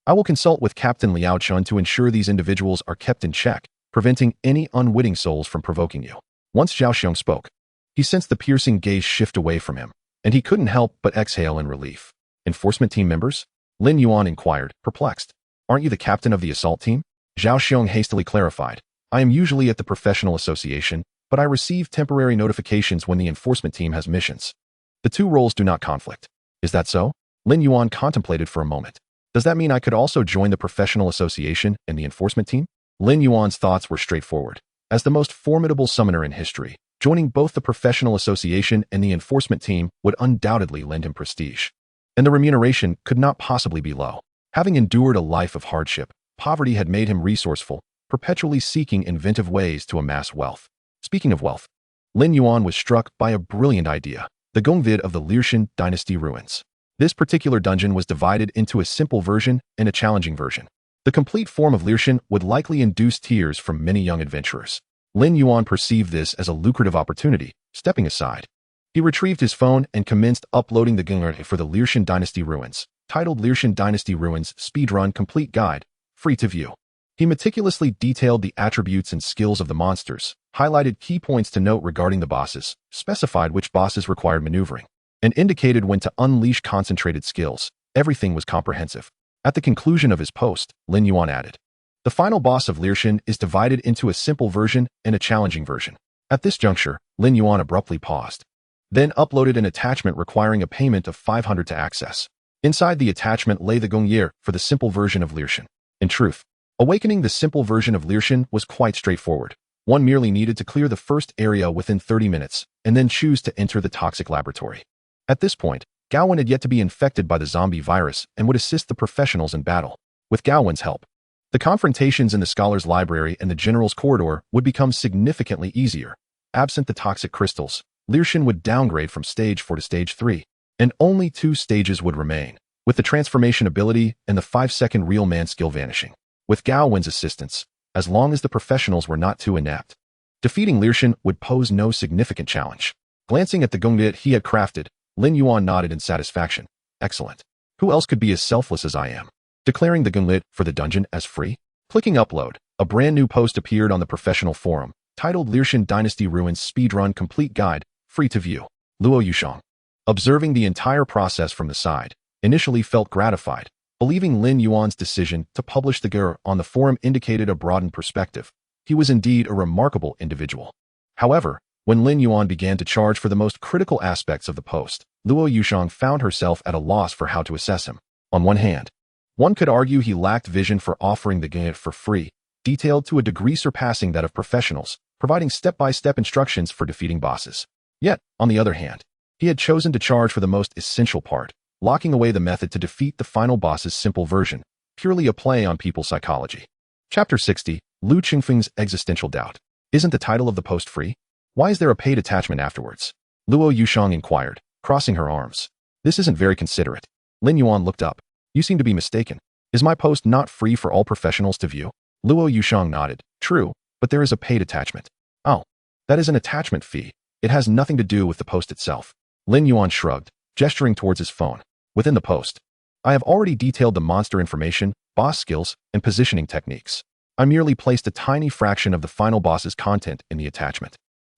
I will consult with Captain Liao Chun to ensure these individuals are kept in check, preventing any unwitting souls from provoking you. Once Zhao Xiong spoke, he sensed the piercing gaze shift away from him, and he couldn't help but exhale in relief. Enforcement team members? Lin Yuan inquired, perplexed. Aren't you the captain of the assault team? Zhao Xiong hastily clarified. I am usually at the professional association, but I receive temporary notifications when the enforcement team has missions. The two roles do not conflict. Is that so? Lin Yuan contemplated for a moment. Does that mean I could also join the professional association and the enforcement team? Lin Yuan's thoughts were straightforward. As the most formidable summoner in history, joining both the professional association and the enforcement team would undoubtedly lend him prestige. And the remuneration could not possibly be low. Having endured a life of hardship, poverty had made him resourceful, perpetually seeking inventive ways to amass wealth. Speaking of wealth, Lin Yuan was struck by a brilliant idea, the Gongvid of the Lirshan dynasty ruins. This particular dungeon was divided into a simple version and a challenging version. The complete form of Lirshan would likely induce tears from many young adventurers. Lin Yuan perceived this as a lucrative opportunity, stepping aside. He retrieved his phone and commenced uploading the Gongvid for the Lirshan dynasty ruins, titled Lirshan Dynasty Ruins Speedrun Complete Guide, free to view. He meticulously detailed the attributes and skills of the monsters, highlighted key points to note regarding the bosses, specified which bosses required maneuvering, and indicated when to unleash concentrated skills. Everything was comprehensive. At the conclusion of his post, Lin Yuan added, the final boss of Lirshan is divided into a simple version and a challenging version. At this juncture, Lin Yuan abruptly paused, then uploaded an attachment requiring a payment of 500 to access. Inside the attachment lay the Gongye for the simple version of Lirshan. In truth, awakening the simple version of Lirshan was quite straightforward. One merely needed to clear the first area within 30 minutes, and then choose to enter the toxic laboratory. At this point, Gaowen had yet to be infected by the zombie virus and would assist the professionals in battle. With Gaowen's help, the confrontations in the Scholar's Library and the General's Corridor would become significantly easier. Absent the toxic crystals, Lirshan would downgrade from Stage 4 to Stage 3, and only 2 stages would remain, with the transformation ability and the 5-second real man skill vanishing. With Gaowen's assistance, as long as the professionals were not too inept, defeating Lirshan would pose no significant challenge. Glancing at the Gonglit he had crafted, Lin Yuan nodded in satisfaction. Excellent. Who else could be as selfless as I am? Declaring the Gonglit for the dungeon as free? Clicking upload, a brand new post appeared on the professional forum, titled Lirshan Dynasty Ruins Speedrun Complete Guide, free to view. Luo Yushang, observing the entire process from the side, initially felt gratified, believing Lin Yuan's decision to publish the GER on the forum indicated a broadened perspective. He was indeed a remarkable individual. However, when Lin Yuan began to charge for the most critical aspects of the post, Luo Yushang found herself at a loss for how to assess him. On one hand, one could argue he lacked vision for offering the GER for free, detailed to a degree surpassing that of professionals, providing step-by-step instructions for defeating bosses. Yet, on the other hand, he had chosen to charge for the most essential part, locking away the method to defeat the final boss's simple version, purely a play on people's psychology. Chapter 60, Lu Qingfeng's Existential Doubt. Isn't the title of the post free? Why is there a paid attachment afterwards? Luo Yushang inquired, crossing her arms. This isn't very considerate. Lin Yuan looked up. You seem to be mistaken. Is my post not free for all professionals to view? Luo Yushang nodded. True, but there is a paid attachment. Oh, that is an attachment fee. It has nothing to do with the post itself. Lin Yuan shrugged, gesturing towards his phone. Within the post, I have already detailed the monster information, boss skills, and positioning techniques. I merely placed a tiny fraction of the final boss's content in the attachment.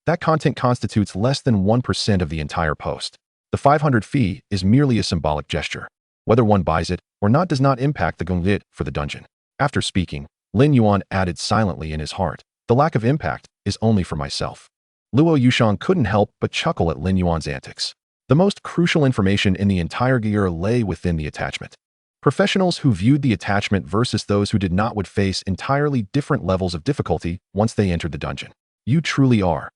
That content constitutes less than 1% of the entire post. The 500 fee is merely a symbolic gesture. Whether one buys it or not does not impact the Gonglit for the dungeon. After speaking, Lin Yuan added silently in his heart, the lack of impact is only for myself. Luo Yushang couldn't help but chuckle at Lin Yuan's antics. The most crucial information in the entire gear lay within the attachment. Professionals who viewed the attachment versus those who did not would face entirely different levels of difficulty once they entered the dungeon. You truly are.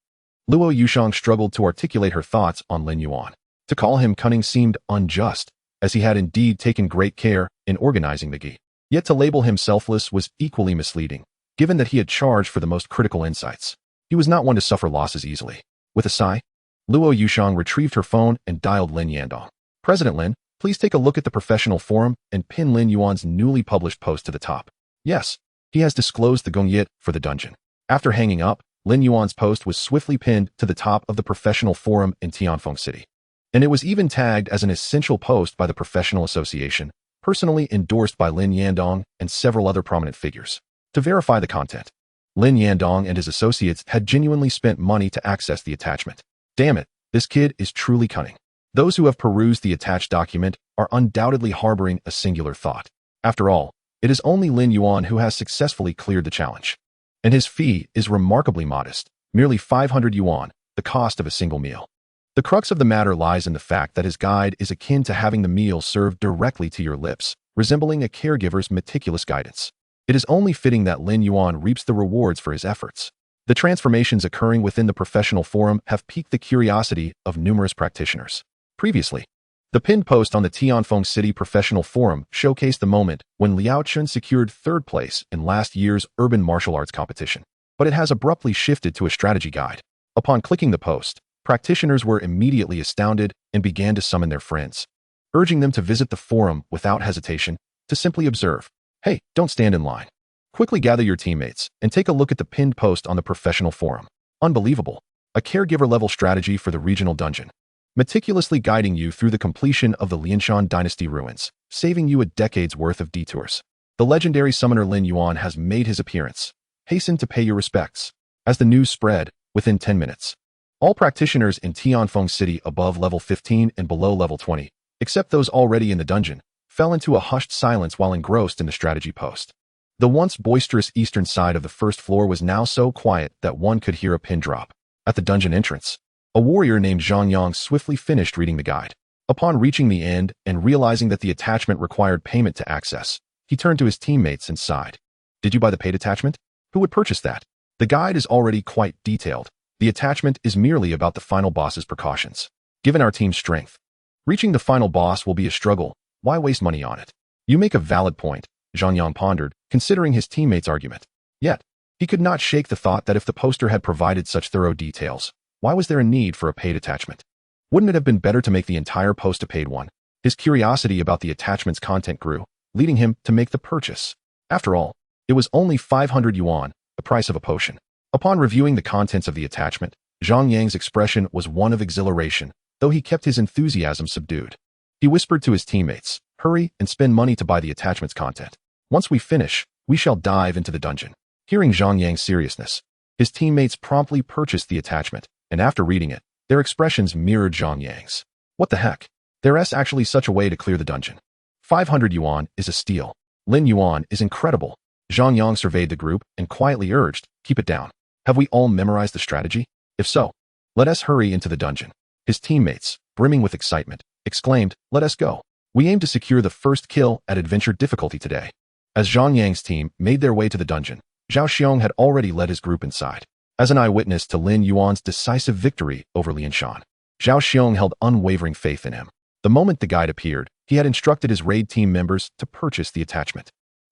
Luo Yushang struggled to articulate her thoughts on Lin Yuan. To call him cunning seemed unjust, as he had indeed taken great care in organizing the gi. Yet to label him selfless was equally misleading, given that he had charged for the most critical insights. He was not one to suffer losses easily. With a sigh, Luo Yushang retrieved her phone and dialed Lin Yandong. President Lin, please take a look at the professional forum and pin Lin Yuan's newly published post to the top. Yes, he has disclosed the Gongyit for the dungeon. After hanging up, Lin Yuan's post was swiftly pinned to the top of the professional forum in Tianfeng City. And it was even tagged as an essential post by the professional association, personally endorsed by Lin Yandong and several other prominent figures. To verify the content, Lin Yandong and his associates had genuinely spent money to access the attachment. Damn it, this kid is truly cunning. Those who have perused the attached document are undoubtedly harboring a singular thought. After all, it is only Lin Yuan who has successfully cleared the challenge. And his fee is remarkably modest, merely 500 yuan, the cost of a single meal. The crux of the matter lies in the fact that his guide is akin to having the meal served directly to your lips, resembling a caregiver's meticulous guidance. It is only fitting that Lin Yuan reaps the rewards for his efforts. The transformations occurring within the professional forum have piqued the curiosity of numerous practitioners. Previously, the pinned post on the Tianfeng City Professional Forum showcased the moment when Liao Chun secured third place in last year's urban martial arts competition. But it has abruptly shifted to a strategy guide. Upon clicking the post, practitioners were immediately astounded and began to summon their friends, urging them to visit the forum without hesitation, to simply observe. Hey, don't stand in line. Quickly gather your teammates and take a look at the pinned post on the professional forum. Unbelievable. A caregiver-level strategy for the regional dungeon, meticulously guiding you through the completion of the Lianshan dynasty ruins, saving you a decade's worth of detours. The legendary summoner Lin Yuan has made his appearance. Hasten to pay your respects. As the news spread, within 10 minutes, all practitioners in Tianfeng City above level 15 and below level 20, except those already in the dungeon, fell into a hushed silence while engrossed in the strategy post. The once boisterous eastern side of the first floor was now so quiet that one could hear a pin drop. At the dungeon entrance, a warrior named Zhang Yang swiftly finished reading the guide. Upon reaching the end and realizing that the attachment required payment to access, he turned to his teammates and sighed. Did you buy the paid attachment? Who would purchase that? The guide is already quite detailed. The attachment is merely about the final boss's precautions. Given our team's strength, reaching the final boss will be a struggle. Why waste money on it? You make a valid point, Zhang Yang pondered, considering his teammate's argument. Yet, he could not shake the thought that if the poster had provided such thorough details, why was there a need for a paid attachment? Wouldn't it have been better to make the entire post a paid one? His curiosity about the attachment's content grew, leading him to make the purchase. After all, it was only 500 yuan, the price of a potion. Upon reviewing the contents of the attachment, Zhang Yang's expression was one of exhilaration, though he kept his enthusiasm subdued. He whispered to his teammates, hurry and spend money to buy the attachment's content. Once we finish, we shall dive into the dungeon. Hearing Zhang Yang's seriousness, his teammates promptly purchased the attachment, and after reading it, their expressions mirrored Zhang Yang's. What the heck? There's actually such a way to clear the dungeon. 500 yuan is a steal. Lin Yuan is incredible. Zhang Yang surveyed the group and quietly urged, keep it down. Have we all memorized the strategy? If so, let us hurry into the dungeon. His teammates, brimming with excitement, exclaimed, let us go. We aim to secure the first kill at adventure difficulty today. As Zhang Yang's team made their way to the dungeon, Zhao Xiong had already led his group inside. As an eyewitness to Lin Yuan's decisive victory over Lianshan, Zhao Xiong held unwavering faith in him. The moment the guide appeared, he had instructed his raid team members to purchase the attachment.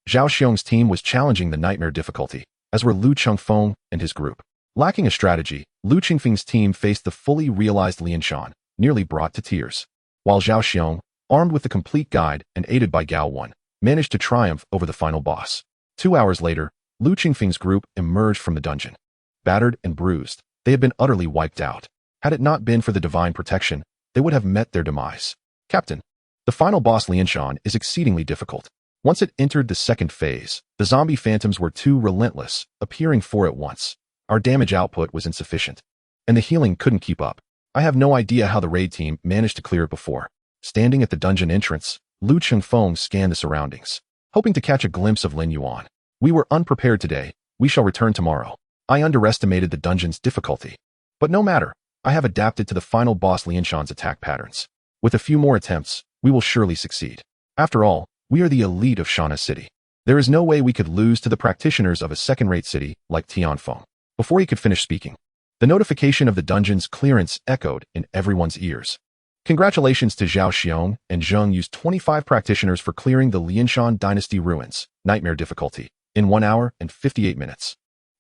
Zhao Xiong's team was challenging the nightmare difficulty, as were Lu Chengfeng and his group. Lacking a strategy, Lu Qingfeng's team faced the fully realized Lianshan, nearly brought to tears. While Zhao Xiong, armed with the complete guide and aided by Gao Wen, managed to triumph over the final boss. 2 hours later, Lu Qingfeng's group emerged from the dungeon. Battered and bruised, they had been utterly wiped out. Had it not been for the divine protection, they would have met their demise. Captain, the final boss Lianshan is exceedingly difficult. Once it entered the second phase, the zombie phantoms were too relentless, appearing 4 at once. Our damage output was insufficient, and the healing couldn't keep up. I have no idea how the raid team managed to clear it before. Standing at the dungeon entrance, Lu Chengfeng scanned the surroundings, hoping to catch a glimpse of Lin Yuan. We were unprepared today. We shall return tomorrow. I underestimated the dungeon's difficulty. But no matter, I have adapted to the final boss Lin Yuan's attack patterns. With a few more attempts, we will surely succeed. After all, we are the elite of Shana City. There is no way we could lose to the practitioners of a second-rate city like Tianfeng. Before he could finish speaking, the notification of the dungeon's clearance echoed in everyone's ears. Congratulations to Zhao Xiong and Zheng Yu's 25 practitioners for clearing the Lianshan Dynasty ruins, nightmare difficulty, in 1 hour and 58 minutes.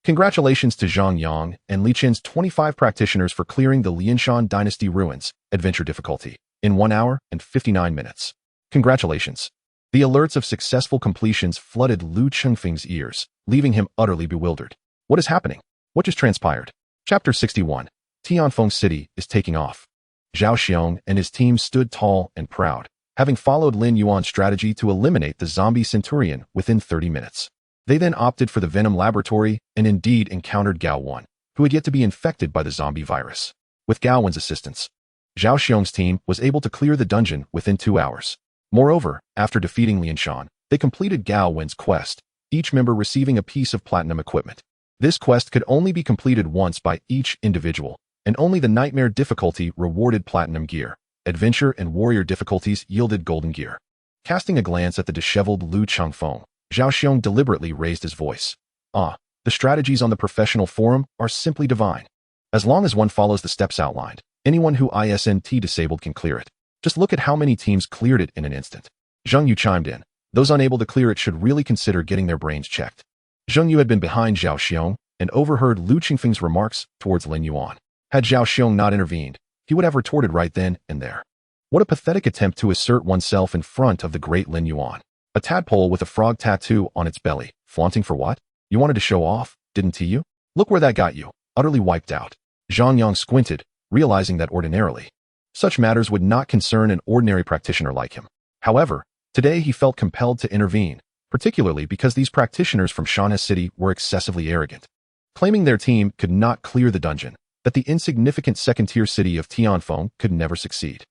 Congratulations to Zhang Yang and Li Qin's 25 practitioners for clearing the Lianshan Dynasty ruins, adventure difficulty, in 1 hour and 59 minutes. Congratulations. The alerts of successful completions flooded Lu Chengfeng's ears, leaving him utterly bewildered. What is happening? What just transpired? Chapter 61. Tianfeng City is taking off. Zhao Xiong and his team stood tall and proud, having followed Lin Yuan's strategy to eliminate the zombie centurion within 30 minutes. They then opted for the Venom Laboratory and indeed encountered Gao Wan, who had yet to be infected by the zombie virus. With Gao Wan's assistance, Zhao Xiong's team was able to clear the dungeon within 2 hours. Moreover, after defeating Lianshan, they completed Gao Wan's quest, each member receiving a piece of platinum equipment. This quest could only be completed once by each individual, and only the nightmare difficulty rewarded platinum gear. Adventure and warrior difficulties yielded golden gear. Casting a glance at the disheveled Lu Chengfeng, Zhao Xiong deliberately raised his voice. The strategies on the professional forum are simply divine. As long as one follows the steps outlined, anyone who isn't disabled can clear it. Just look at how many teams cleared it in an instant. Zheng Yu chimed in. Those unable to clear it should really consider getting their brains checked. Zheng Yu had been behind Zhao Xiong and overheard Lu Chengfeng's remarks towards Lin Yuan. Had Zhao Xiong not intervened, he would have retorted right then and there. What a pathetic attempt to assert oneself in front of the great Lin Yuan. A tadpole with a frog tattoo on its belly, flaunting for what? You wanted to show off, didn't you? Look where that got you, utterly wiped out. Zhang Yang squinted, realizing that ordinarily, such matters would not concern an ordinary practitioner like him. However, today he felt compelled to intervene, particularly because these practitioners from Shana City were excessively arrogant, claiming their team could not clear the dungeon, that the insignificant second-tier city of Tianfeng could never succeed.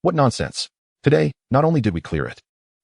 What nonsense. Today, not only did we clear it,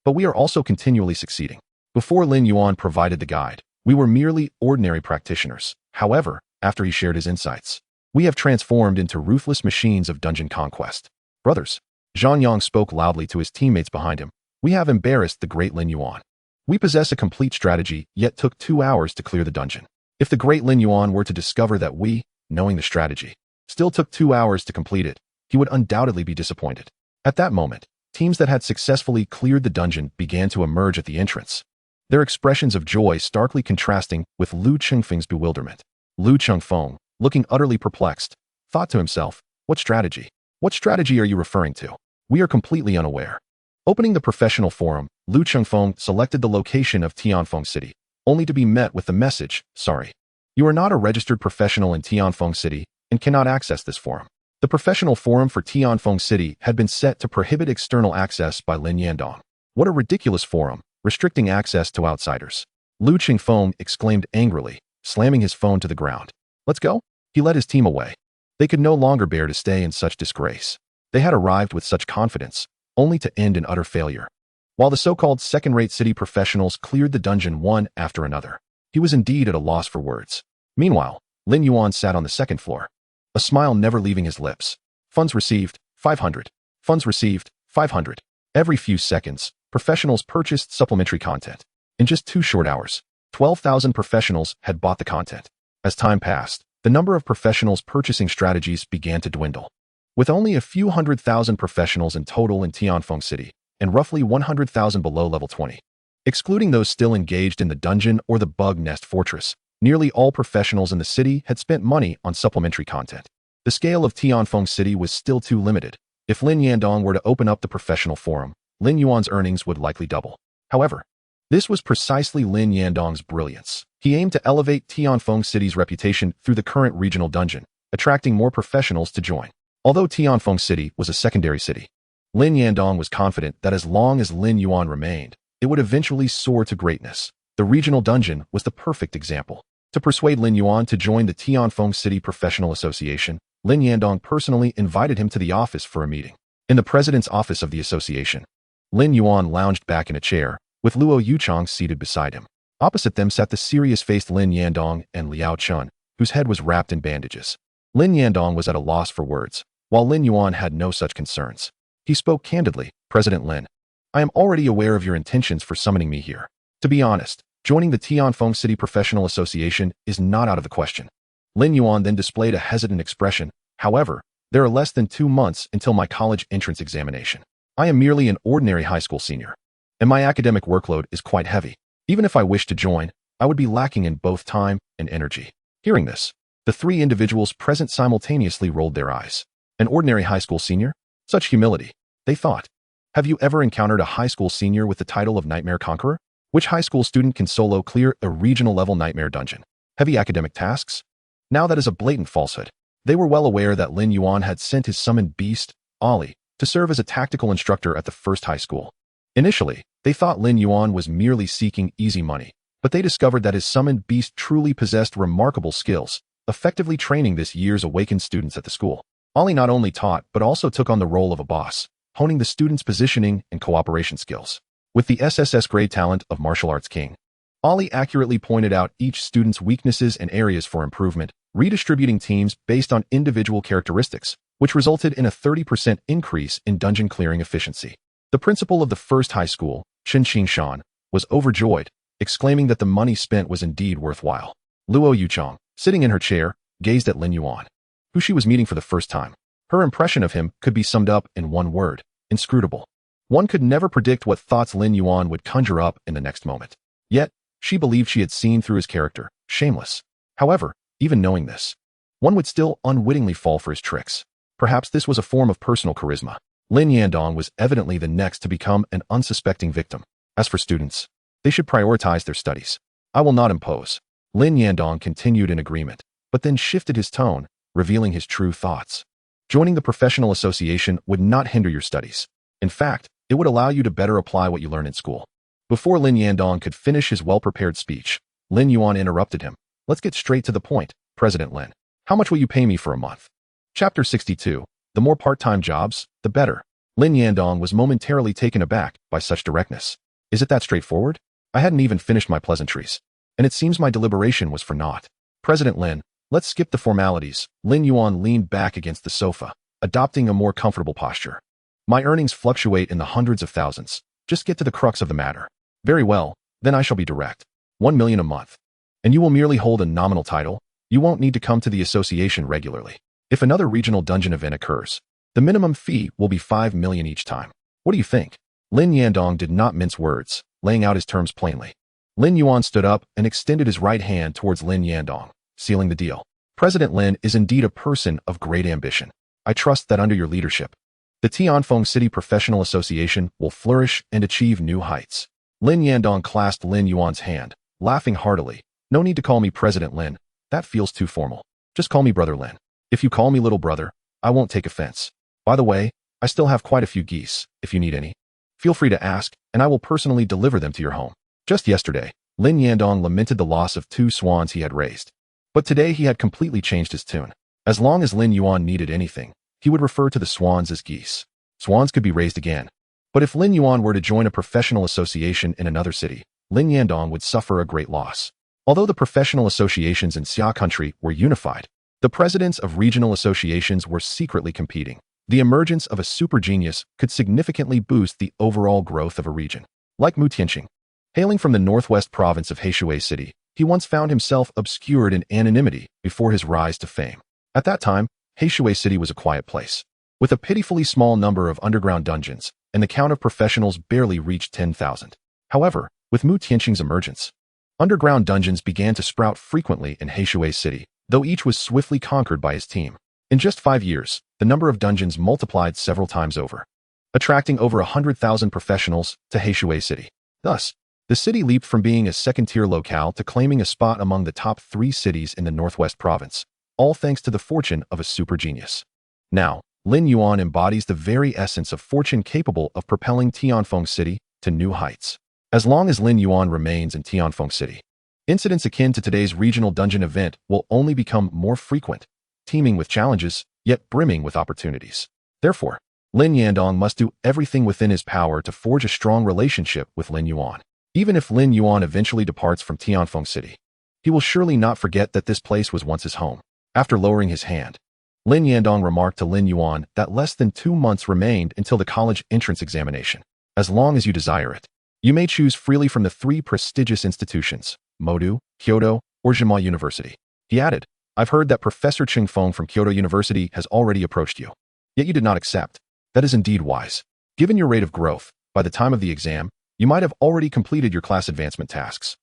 but we are also continually succeeding. Before Lin Yuan provided the guide, we were merely ordinary practitioners. However, after he shared his insights, we have transformed into ruthless machines of dungeon conquest. Brothers, Zhang Yang spoke loudly to his teammates behind him. We have embarrassed the great Lin Yuan. We possess a complete strategy, yet took 2 hours to clear the dungeon. If the great Lin Yuan were to discover that we, knowing the strategy, still took 2 hours to complete it, he would undoubtedly be disappointed. At that moment, teams that had successfully cleared the dungeon began to emerge at the entrance, their expressions of joy starkly contrasting with Lu Chengfeng's bewilderment. Lu Chengfeng, looking utterly perplexed, thought to himself, What strategy? What strategy are you referring to? We are completely unaware. Opening the professional forum, Lu Chengfeng selected the location of Tianfeng City, only to be met with the message, sorry. You are not a registered professional in Tianfeng City and cannot access this forum. The professional forum for Tianfeng City had been set to prohibit external access by Lin Yandong. What a ridiculous forum, restricting access to outsiders. Lu Chengfeng exclaimed angrily, slamming his phone to the ground. Let's go? He led his team away. They could no longer bear to stay in such disgrace. They had arrived with such confidence, only to end in utter failure. While the so-called second-rate city professionals cleared the dungeon one after another, he was indeed at a loss for words. Meanwhile, Lin Yuan sat on the second floor, a smile never leaving his lips. Funds received, 500. Funds received, 500. Every few seconds, professionals purchased supplementary content. In just 2 short hours, 12,000 professionals had bought the content. As time passed, the number of professionals purchasing strategies began to dwindle. With only a few 100,000 professionals in total in Tianfeng City, and roughly 100,000 below level 20. Excluding those still engaged in the dungeon or the bug nest fortress, nearly all professionals in the city had spent money on supplementary content. The scale of Tianfeng City was still too limited. If Lin Yandong were to open up the professional forum, Lin Yuan's earnings would likely double. However, this was precisely Lin Yandong's brilliance. He aimed to elevate Tianfeng City's reputation through the current regional dungeon, attracting more professionals to join. Although Tianfeng City was a secondary city, Lin Yandong was confident that as long as Lin Yuan remained, it would eventually soar to greatness. The regional dungeon was the perfect example. To persuade Lin Yuan to join the Tianfeng City Professional Association, Lin Yandong personally invited him to the office for a meeting. In the president's office of the association, Lin Yuan lounged back in a chair, with Luo Yuchang seated beside him. Opposite them sat the serious-faced Lin Yandong and Liao Chun, whose head was wrapped in bandages. Lin Yandong was at a loss for words, while Lin Yuan had no such concerns. He spoke candidly, "President Lin, I am already aware of your intentions for summoning me here. To be honest, joining the Tianfeng City Professional Association is not out of the question." Lin Yuan then displayed a hesitant expression. "However, there are less than 2 months until my college entrance examination. I am merely an ordinary high school senior, and my academic workload is quite heavy. Even if I wished to join, I would be lacking in both time and energy." Hearing this, the 3 individuals present simultaneously rolled their eyes. An ordinary high school senior? Such humility, they thought. Have you ever encountered a high school senior with the title of Nightmare Conqueror? Which high school student can solo clear a regional-level nightmare dungeon? Heavy academic tasks? Now that is a blatant falsehood. They were well aware that Lin Yuan had sent his summoned beast, Ali, to serve as a tactical instructor at the first high school. Initially, they thought Lin Yuan was merely seeking easy money, but they discovered that his summoned beast truly possessed remarkable skills, effectively training this year's awakened students at the school. Ali not only taught but also took on the role of a boss, honing the students' positioning and cooperation skills. With the SSS grade talent of Martial Arts King, Ali accurately pointed out each student's weaknesses and areas for improvement, redistributing teams based on individual characteristics, which resulted in a 30% increase in dungeon clearing efficiency. The principal of the first high school, Chen Qingshan, was overjoyed, exclaiming that the money spent was indeed worthwhile. Luo Yuchong, sitting in her chair, gazed at Lin Yuan, who she was meeting for the first time. Her impression of him could be summed up in one word: inscrutable. One could never predict what thoughts Lin Yuan would conjure up in the next moment. Yet, she believed she had seen through his character, shameless. However, even knowing this, one would still unwittingly fall for his tricks. Perhaps this was a form of personal charisma. Lin Yandong was evidently the next to become an unsuspecting victim. As for students, they should prioritize their studies. I will not impose. Lin Yandong continued in agreement, but then shifted his tone, revealing his true thoughts. Joining the professional association would not hinder your studies. In fact, it would allow you to better apply what you learn in school. Before Lin Yandong could finish his well-prepared speech, Lin Yuan interrupted him. Let's get straight to the point, President Lin. How much will you pay me for a month? Chapter 62. The more part-time jobs, the better. Lin Yandong was momentarily taken aback by such directness. Is it that straightforward? I hadn't even finished my pleasantries, and it seems my deliberation was for naught. President Lin, let's skip the formalities. Lin Yuan leaned back against the sofa, adopting a more comfortable posture. My earnings fluctuate in the hundreds of thousands. Just get to the crux of the matter. Very well, then I shall be direct. 1 million a month. And you will merely hold a nominal title. You won't need to come to the association regularly. If another regional dungeon event occurs, the minimum fee will be 5 million each time. What do you think? Lin Yandong did not mince words, laying out his terms plainly. Lin Yuan stood up and extended his right hand towards Lin Yandong, sealing the deal. President Lin is indeed a person of great ambition. I trust that under your leadership, the Tianfeng City Professional Association will flourish and achieve new heights. Lin Yandong clasped Lin Yuan's hand, laughing heartily. No need to call me President Lin. That feels too formal. Just call me Brother Lin. If you call me little brother, I won't take offense. By the way, I still have quite a few geese, if you need any. Feel free to ask, and I will personally deliver them to your home. Just yesterday, Lin Yandong lamented the loss of 2 swans he had raised. But today he had completely changed his tune. As long as Lin Yuan needed anything, he would refer to the swans as geese. Swans could be raised again. But if Lin Yuan were to join a professional association in another city, Lin Yandong would suffer a great loss. Although the professional associations in Xia country were unified, the presidents of regional associations were secretly competing. The emergence of a super genius could significantly boost the overall growth of a region. Like Mu Tianqing, hailing from the northwest province of Heishui City, he once found himself obscured in anonymity before his rise to fame. At that time, Heishui City was a quiet place, with a pitifully small number of underground dungeons, and the count of professionals barely reached 10,000. However, with Mu Tianqing's emergence, underground dungeons began to sprout frequently in Heishui City, though each was swiftly conquered by his team. In just 5 years, the number of dungeons multiplied several times over, attracting over 100,000 professionals to Heishui City. Thus, the city leaped from being a second-tier locale to claiming a spot among the top 3 cities in the Northwest Province, all thanks to the fortune of a super genius. Now, Lin Yuan embodies the very essence of fortune capable of propelling Tianfeng City to new heights. As long as Lin Yuan remains in Tianfeng City, incidents akin to today's regional dungeon event will only become more frequent, teeming with challenges, yet brimming with opportunities. Therefore, Lin Yandong must do everything within his power to forge a strong relationship with Lin Yuan. Even if Lin Yuan eventually departs from Tianfeng City, he will surely not forget that this place was once his home. After lowering his hand, Lin Yandong remarked to Lin Yuan that less than 2 months remained until the college entrance examination. As long as you desire it, you may choose freely from the 3 prestigious institutions, Modu, Kyoto, or Jima University. He added, I've heard that Professor Qingfeng from Kyoto University has already approached you. Yet you did not accept. That is indeed wise. Given your rate of growth, by the time of the exam, you might have already completed your class advancement tasks.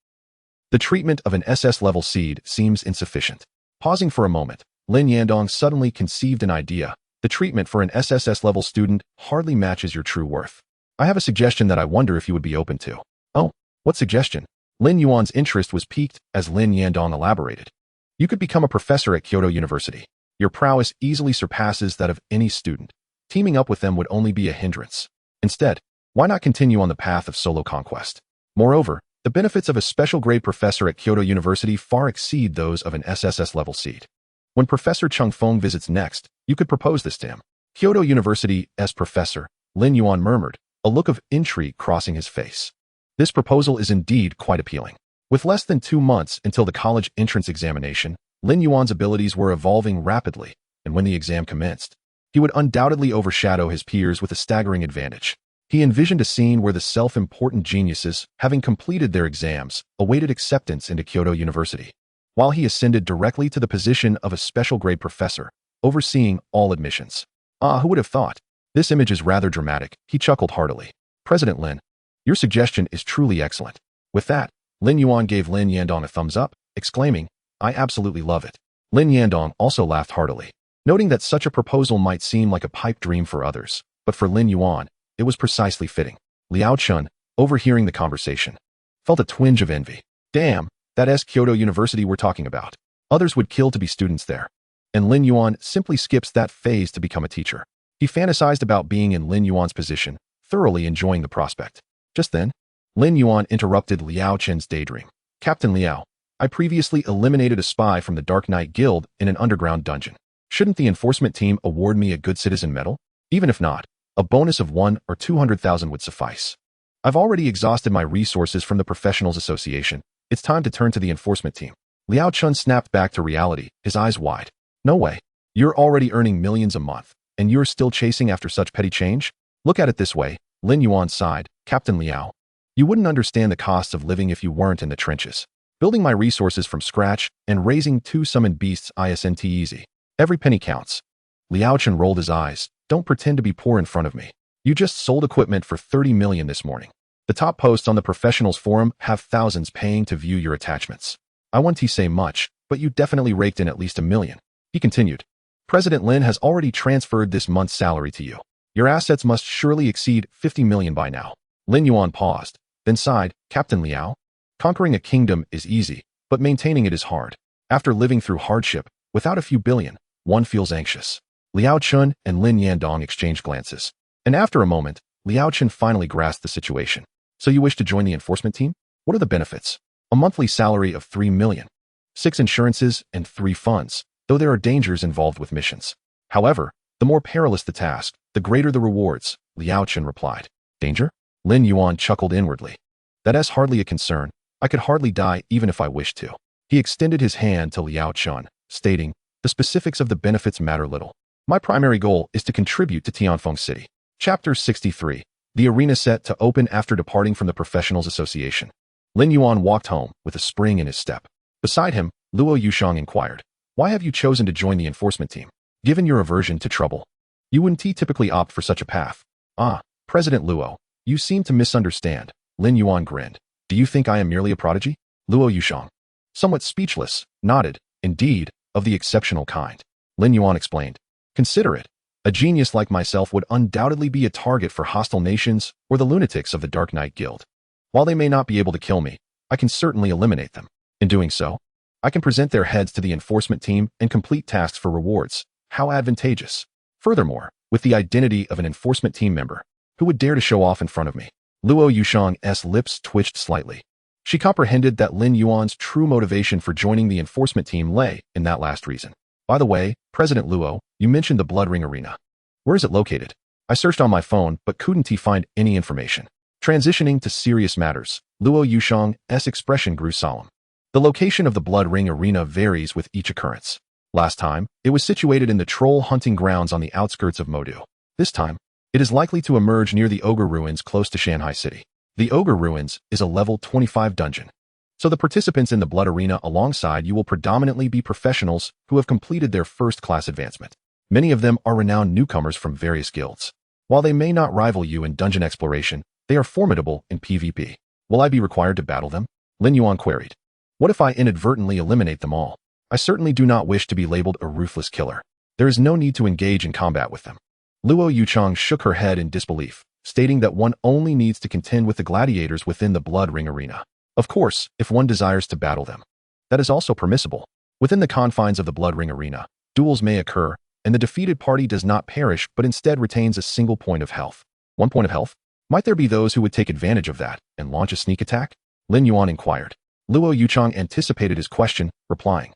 The treatment of an SS-level seed seems insufficient. Pausing for a moment, Lin Yandong suddenly conceived an idea. The treatment for an SSS-level student hardly matches your true worth. I have a suggestion that I wonder if you would be open to. Oh, what suggestion? Lin Yuan's interest was piqued as Lin Yandong elaborated. You could become a professor at Kyoto University. Your prowess easily surpasses that of any student. Teaming up with them would only be a hindrance. Instead, why not continue on the path of solo conquest? Moreover, the benefits of a special grade professor at Kyoto University far exceed those of an SSS-level seed. When Professor Qingfeng visits next, you could propose this to him. Kyoto University's professor, Lin Yuan murmured, a look of intrigue crossing his face. This proposal is indeed quite appealing. With less than 2 months until the college entrance examination, Lin Yuan's abilities were evolving rapidly, and when the exam commenced, he would undoubtedly overshadow his peers with a staggering advantage. He envisioned a scene where the self-important geniuses, having completed their exams, awaited acceptance into Kyoto University, while he ascended directly to the position of a special grade professor, overseeing all admissions. Ah, who would have thought? This image is rather dramatic, he chuckled heartily. President Lin, your suggestion is truly excellent. With that, Lin Yuan gave Lin Yandong a thumbs up, exclaiming, I absolutely love it. Lin Yandong also laughed heartily, noting that such a proposal might seem like a pipe dream for others, but for Lin Yuan, it was precisely fitting. Liao Chun, overhearing the conversation, felt a twinge of envy. Damn, that's Kyoto University we're talking about. Others would kill to be students there. And Lin Yuan simply skips that phase to become a teacher. He fantasized about being in Lin Yuan's position, thoroughly enjoying the prospect. Just then, Lin Yuan interrupted Liao Chen's daydream. Captain Liao, I previously eliminated a spy from the Dark Knight Guild in an underground dungeon. Shouldn't the enforcement team award me a good citizen medal? Even if not, a bonus of 1 or 200,000 would suffice. I've already exhausted my resources from the Professionals Association. It's time to turn to the enforcement team. Liao Chun snapped back to reality, his eyes wide. No way. You're already earning millions a month, and you're still chasing after such petty change? Look at it this way, Lin Yuan sighed. Captain Liao, you wouldn't understand the costs of living if you weren't in the trenches. Building my resources from scratch and raising 2 summoned beasts isn't easy. Every penny counts. Liao Chun rolled his eyes. Don't pretend to be poor in front of me. You just sold equipment for 30 million this morning. The top posts on the professionals forum have thousands paying to view your attachments. I wouldn't say much, but you definitely raked in at least 1 million. He continued. President Lin has already transferred this month's salary to you. Your assets must surely exceed 50 million by now. Lin Yuan paused, then sighed. Captain Liao, conquering a kingdom is easy, but maintaining it is hard. After living through hardship, without a few billion, one feels anxious. Liao Chun and Lin Yandong exchanged glances. And after a moment, Liao Chun finally grasped the situation. So you wish to join the enforcement team? What are the benefits? A monthly salary of 3 million, 6 insurances, and 3 funds, though there are dangers involved with missions. However, the more perilous the task, the greater the rewards, Liao Chun replied. Danger? Lin Yuan chuckled inwardly. That's hardly a concern. I could hardly die even if I wished to. He extended his hand to Liao Chun, stating, the specifics of the benefits matter little. My primary goal is to contribute to Tianfeng City. Chapter 63. The arena set to open after departing from the Professionals Association. Lin Yuan walked home with a spring in his step. Beside him, Luo Yushang inquired, why have you chosen to join the enforcement team? Given your aversion to trouble, you wouldn't typically opt for such a path. Ah, President Luo, you seem to misunderstand. Lin Yuan grinned. Do you think I am merely a prodigy? Luo Yushang, somewhat speechless, nodded. Indeed, of the exceptional kind. Lin Yuan explained. Consider it. A genius like myself would undoubtedly be a target for hostile nations or the lunatics of the Dark Knight Guild. While they may not be able to kill me, I can certainly eliminate them. In doing so, I can present their heads to the enforcement team and complete tasks for rewards. How advantageous. Furthermore, with the identity of an enforcement team member, who would dare to show off in front of me? Luo Yushang's lips twitched slightly. She comprehended that Lin Yuan's true motivation for joining the enforcement team lay in that last reason. By the way, President Luo, you mentioned the Blood Ring Arena. Where is it located? I searched on my phone, but couldn't find any information. Transitioning to serious matters, Luo Yushang's expression grew solemn. The location of the Blood Ring Arena varies with each occurrence. Last time, it was situated in the troll hunting grounds on the outskirts of Modu. This time, it is likely to emerge near the Ogre Ruins close to Shanghai City. The Ogre Ruins is a level 25 dungeon. So the participants in the Blood Arena alongside you will predominantly be professionals who have completed their first-class advancement. Many of them are renowned newcomers from various guilds. While they may not rival you in dungeon exploration, they are formidable in PvP. Will I be required to battle them? Lin Yuan queried. What if I inadvertently eliminate them all? I certainly do not wish to be labeled a ruthless killer. There is no need to engage in combat with them. Luo Yuchang shook her head in disbelief, stating that one only needs to contend with the gladiators within the Blood Ring Arena. Of course, if one desires to battle them. That is also permissible. Within the confines of the Blood Ring Arena, duels may occur, and the defeated party does not perish but instead retains a single point of health. 1 point of health? Might there be those who would take advantage of that and launch a sneak attack? Lin Yuan inquired. Luo Yuchang anticipated his question, replying.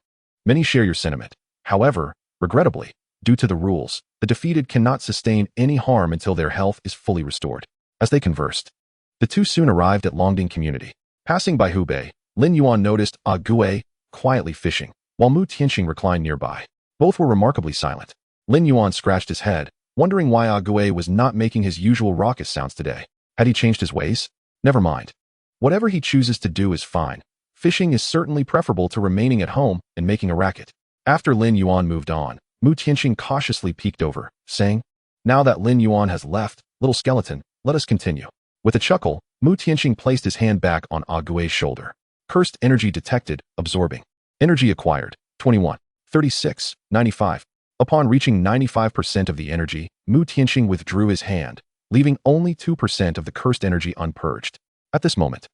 Many share your sentiment. However, regrettably, due to the rules, the defeated cannot sustain any harm until their health is fully restored. As they conversed, the two soon arrived at Longding Community. Passing by Hubei, Lin Yuan noticed Gue quietly fishing, while Mu Tianxing reclined nearby. Both were remarkably silent. Lin Yuan scratched his head, wondering why Gue was not making his usual raucous sounds today. Had he changed his ways? Never mind. Whatever he chooses to do is fine. Fishing is certainly preferable to remaining at home and making a racket. After Lin Yuan moved on, Mu Tianxing cautiously peeked over, saying, Now that Lin Yuan has left, little skeleton, let us continue. With a chuckle, Mu Tianxing placed his hand back on Gue's shoulder. Cursed energy detected, absorbing. Energy acquired, 21, 36, 95. Upon reaching 95% of the energy, Mu Tianxing withdrew his hand, leaving only 2% of the cursed energy unpurged. At this moment,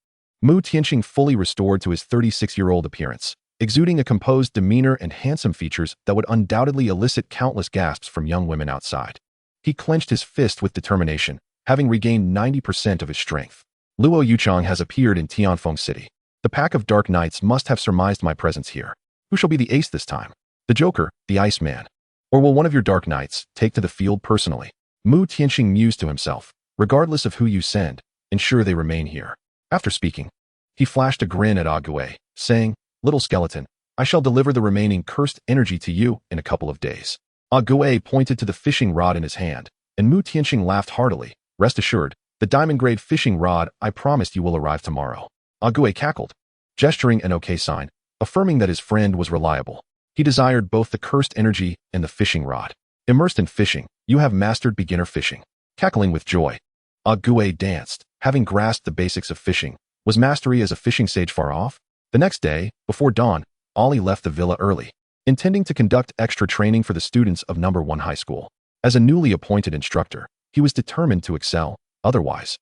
Mu Tianxing fully restored to his 36-year-old appearance, exuding a composed demeanor and handsome features that would undoubtedly elicit countless gasps from young women outside. He clenched his fist with determination, having regained 90% of his strength. Luo Yuchang has appeared in Tianfeng City. The pack of dark knights must have surmised my presence here. Who shall be the ace this time? The Joker, the Iceman? Or will one of your dark knights take to the field personally? Mu Tianxing mused to himself. Regardless of who you send, ensure they remain here. After speaking, he flashed a grin at Gue, saying, Little skeleton, I shall deliver the remaining cursed energy to you in a couple of days. Gue pointed to the fishing rod in his hand, and Mu Tianxing laughed heartily. Rest assured, the diamond-grade fishing rod I promised you will arrive tomorrow. Gue cackled, gesturing an okay sign, affirming that his friend was reliable. He desired both the cursed energy and the fishing rod. Immersed in fishing, you have mastered beginner fishing. Cackling with joy, Gue danced, having grasped the basics of fishing. Was mastery as a fishing sage far off? The next day, before dawn, Ollie left the villa early, intending to conduct extra training for the students of No. 1 High School. As a newly appointed instructor, he was determined to excel, otherwise,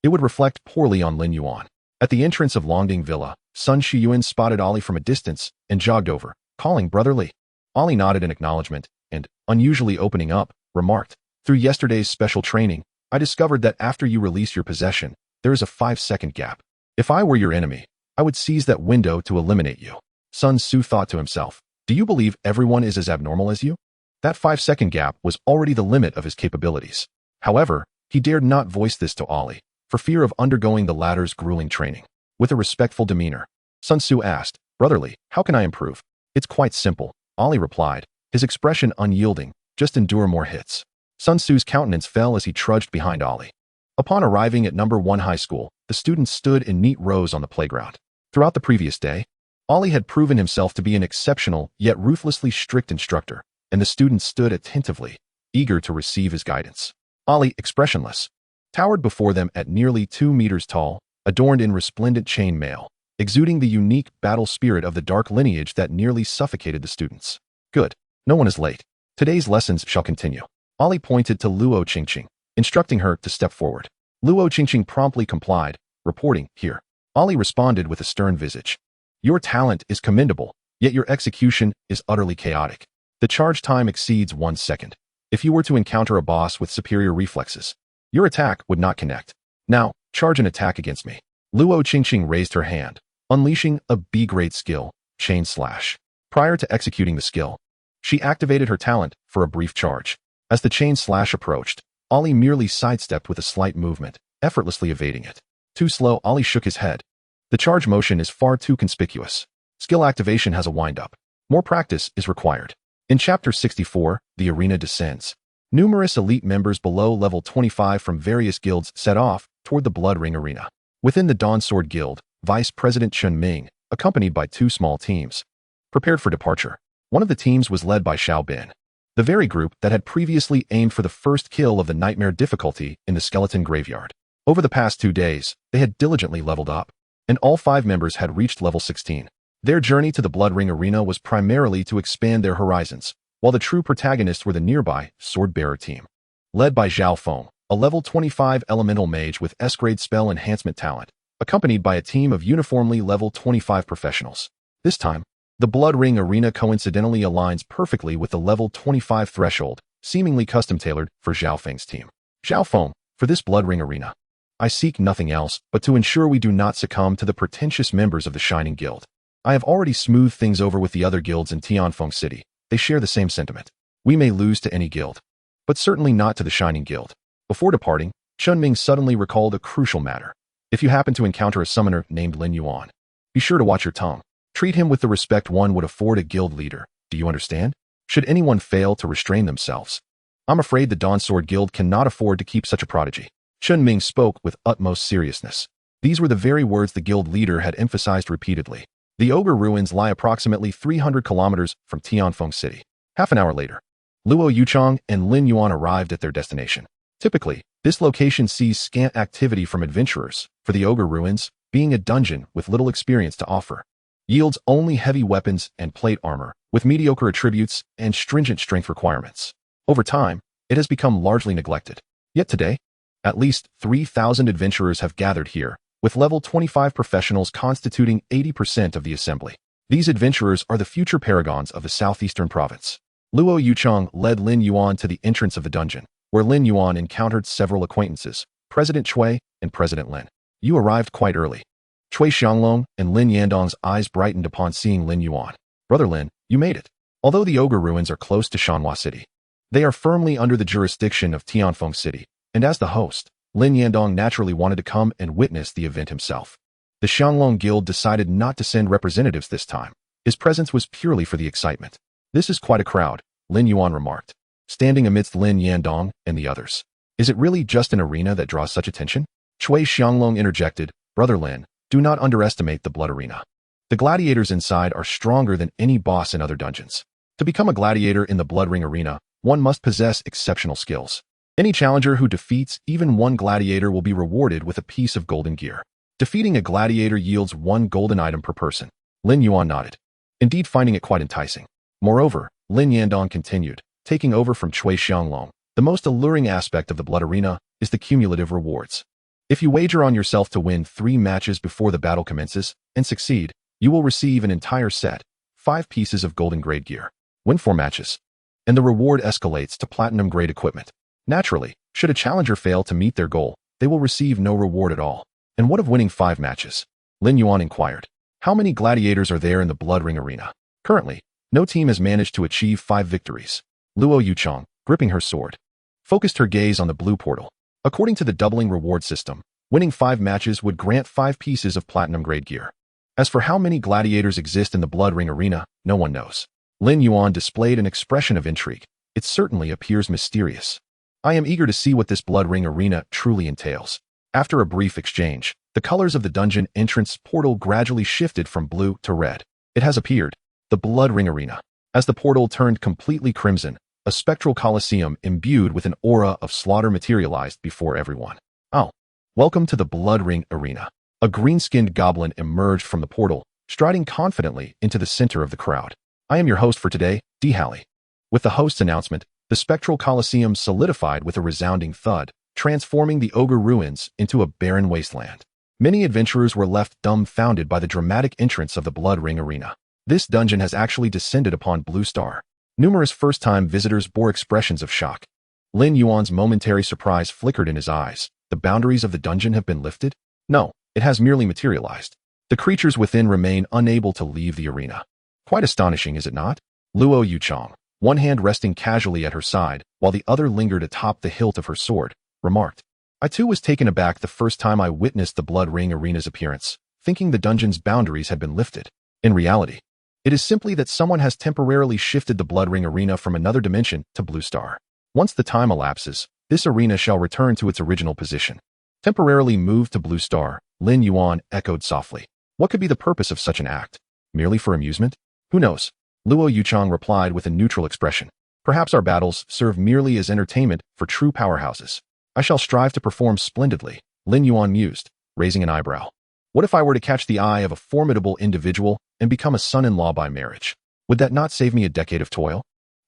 it would reflect poorly on Lin Yuan. At the entrance of Longding Villa, Sun Shiyuan spotted Ollie from a distance and jogged over, calling brotherly. Ollie nodded in acknowledgement and, unusually opening up, remarked, Through yesterday's special training, I discovered that after you release your possession, there is a 5-second gap. If I were your enemy, I would seize that window to eliminate you. Sun Tzu thought to himself, Do you believe everyone is as abnormal as you? That 5-second gap was already the limit of his capabilities. However, he dared not voice this to Ollie, for fear of undergoing the latter's grueling training. With a respectful demeanor, Sun Tzu asked, Brotherly, how can I improve? It's quite simple, Ollie replied, his expression unyielding, just endure more hits. Sun Tzu's countenance fell as he trudged behind Ollie. Upon arriving at No. 1 High School, the students stood in neat rows on the playground. Throughout the previous day, Ollie had proven himself to be an exceptional yet ruthlessly strict instructor, and the students stood attentively, eager to receive his guidance. Ollie, expressionless, towered before them at nearly 2 meters tall, adorned in resplendent chain mail, exuding the unique battle spirit of the dark lineage that nearly suffocated the students. Good. No one is late. Today's lessons shall continue. Ollie pointed to Luo Qingqing, instructing her to step forward. Luo Qingqing promptly complied, reporting, Here. Ollie responded with a stern visage. Your talent is commendable, yet your execution is utterly chaotic. The charge time exceeds 1 second. If you were to encounter a boss with superior reflexes, your attack would not connect. Now, charge an attack against me. Luo Qingqing raised her hand, unleashing a B-grade skill, Chain Slash. Prior to executing the skill, she activated her talent for a brief charge. As the Chain Slash approached, Ollie merely sidestepped with a slight movement, effortlessly evading it. Too slow, Ollie shook his head. The charge motion is far too conspicuous. Skill activation has a wind-up. More practice is required. In Chapter 64, the arena descends. Numerous elite members below level 25 from various guilds set off toward the Blood Ring Arena. Within the Dawn Sword Guild, Vice President Chun Ming, accompanied by two small teams, prepared for departure. One of the teams was led by Xiao Bin, the very group that had previously aimed for the first kill of the nightmare difficulty in the skeleton graveyard. Over the past 2 days, they had diligently leveled up, and all 5 members had reached level 16. Their journey to the Blood Ring Arena was primarily to expand their horizons, while the true protagonists were the nearby Sword-Bearer team, led by Zhao Feng, a level 25 elemental mage with S-grade spell enhancement talent, accompanied by a team of uniformly level 25 professionals. This time, the Blood Ring Arena coincidentally aligns perfectly with the level 25 threshold, seemingly custom-tailored for Zhao Feng's team. Zhao Feng, for this Blood Ring Arena, I seek nothing else but to ensure we do not succumb to the pretentious members of the Shining Guild. I have already smoothed things over with the other guilds in Tianfeng City. They share the same sentiment. We may lose to any guild, but certainly not to the Shining Guild. Before departing, Chun Ming suddenly recalled a crucial matter. If you happen to encounter a summoner named Lin Yuan, be sure to watch your tongue. Treat him with the respect one would afford a guild leader. Do you understand? Should anyone fail to restrain themselves, I'm afraid the Dawn Sword Guild cannot afford to keep such a prodigy. Chun Ming spoke with utmost seriousness. These were the very words the guild leader had emphasized repeatedly. The Ogre Ruins lie approximately 300 kilometers from Tianfeng City. Half an hour later, Luo Yuchang and Lin Yuan arrived at their destination. Typically, this location sees scant activity from adventurers, for the Ogre Ruins, being a dungeon with little experience to offer, yields only heavy weapons and plate armor, with mediocre attributes and stringent strength requirements. Over time, it has become largely neglected. Yet today, at least 3,000 adventurers have gathered here, with level 25 professionals constituting 80% of the assembly. These adventurers are the future paragons of the southeastern province. Luo Yuchang led Lin Yuan to the entrance of the dungeon, where Lin Yuan encountered several acquaintances, President Chui and President Lin. You arrived quite early. Chui Xianglong and Lin Yandong's eyes brightened upon seeing Lin Yuan. Brother Lin, you made it. Although the Ogre Ruins are close to Shanhua City, they are firmly under the jurisdiction of Tianfeng City, and as the host, Lin Yandong naturally wanted to come and witness the event himself. The Xianglong Guild decided not to send representatives this time. His presence was purely for the excitement. This is quite a crowd, Lin Yuan remarked, standing amidst Lin Yandong and the others. Is it really just an arena that draws such attention? Chui Xianglong interjected, Brother Lin, do not underestimate the Blood Arena. The gladiators inside are stronger than any boss in other dungeons. To become a gladiator in the Blood Ring Arena, one must possess exceptional skills. Any challenger who defeats even one gladiator will be rewarded with a piece of golden gear. Defeating a gladiator yields 1 golden item per person. Lin Yuan nodded, indeed finding it quite enticing. Moreover, Lin Yandong continued, taking over from Chui Xianglong. The most alluring aspect of the Blood Arena is the cumulative rewards. If you wager on yourself to win 3 matches before the battle commences and succeed, you will receive an entire set, 5 pieces of golden grade gear. Win 4 matches, and the reward escalates to platinum grade equipment. Naturally, should a challenger fail to meet their goal, they will receive no reward at all. And what of winning 5 matches? Lin Yuan inquired. How many gladiators are there in the Blood Ring Arena? Currently, no team has managed to achieve 5 victories. Luo Yuchang, gripping her sword, focused her gaze on the blue portal. According to the doubling reward system, winning 5 matches would grant 5 pieces of platinum grade gear. As for how many gladiators exist in the Blood Ring Arena, no one knows. Lin Yuan displayed an expression of intrigue. It certainly appears mysterious. I am eager to see what this Blood Ring Arena truly entails. After a brief exchange, the colors of the dungeon entrance portal gradually shifted from blue to red. It has appeared, the Blood Ring Arena. As the portal turned completely crimson, a spectral coliseum imbued with an aura of slaughter materialized before everyone. Oh, welcome to the Blood Ring Arena. A green-skinned goblin emerged from the portal, striding confidently into the center of the crowd. I am your host for today, D. Halley. With the host's announcement, the spectral coliseum solidified with a resounding thud, transforming the Ogre Ruins into a barren wasteland. Many adventurers were left dumbfounded by the dramatic entrance of the Blood Ring Arena. This dungeon has actually descended upon Blue Star. Numerous first-time visitors bore expressions of shock. Lin Yuan's momentary surprise flickered in his eyes. The boundaries of the dungeon have been lifted? No, it has merely materialized. The creatures within remain unable to leave the arena. Quite astonishing, is it not? Luo Yuchang, one hand resting casually at her side, while the other lingered atop the hilt of her sword, remarked. I too was taken aback the first time I witnessed the Blood Ring Arena's appearance, thinking the dungeon's boundaries had been lifted. In reality, it is simply that someone has temporarily shifted the Blood Ring Arena from another dimension to Blue Star. Once the time elapses, this arena shall return to its original position. Temporarily moved to Blue Star, Lin Yuan echoed softly. What could be the purpose of such an act? Merely for amusement? Who knows? Luo Yuchang replied with a neutral expression. Perhaps our battles serve merely as entertainment for true powerhouses. I shall strive to perform splendidly, Lin Yuan mused, raising an eyebrow. What if I were to catch the eye of a formidable individual and become a son-in-law by marriage? Would that not save me a decade of toil?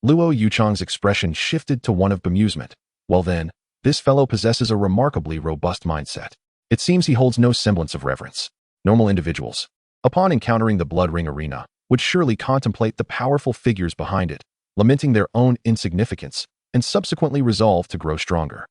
Luo Yuchang's expression shifted to one of bemusement. Well then, this fellow possesses a remarkably robust mindset. It seems he holds no semblance of reverence. Normal individuals, upon encountering the Blood Ring Arena, would surely contemplate the powerful figures behind it, lamenting their own insignificance, and subsequently resolve to grow stronger.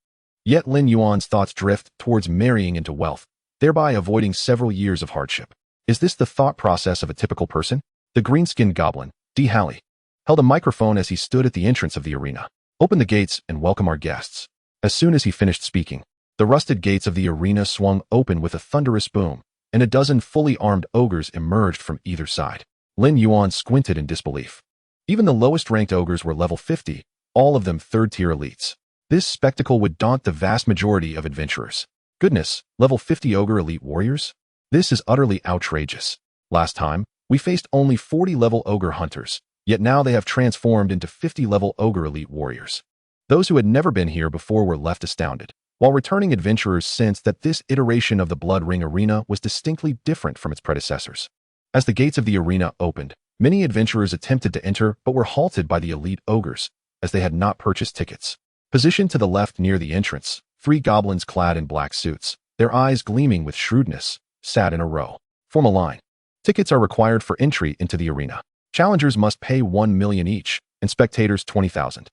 Yet Lin Yuan's thoughts drift towards marrying into wealth, thereby avoiding several years of hardship. Is this the thought process of a typical person? The green-skinned goblin, D. Halley, held a microphone as he stood at the entrance of the arena. Open the gates and welcome our guests. As soon as he finished speaking, the rusted gates of the arena swung open with a thunderous boom, and a dozen fully armed ogres emerged from either side. Lin Yuan squinted in disbelief. Even the lowest-ranked ogres were level 50, all of them third-tier elites. This spectacle would daunt the vast majority of adventurers. Goodness, level 50 ogre elite warriors? This is utterly outrageous. Last time, we faced only 40-level ogre hunters, yet now they have transformed into 50-level ogre elite warriors. Those who had never been here before were left astounded, while returning adventurers sensed that this iteration of the Blood Ring Arena was distinctly different from its predecessors. As the gates of the arena opened, many adventurers attempted to enter but were halted by the elite ogres, as they had not purchased tickets. Positioned to the left near the entrance, 3 goblins clad in black suits, their eyes gleaming with shrewdness, sat in a row. Form a line. Tickets are required for entry into the arena. Challengers must pay 1 million each, and spectators 20,000.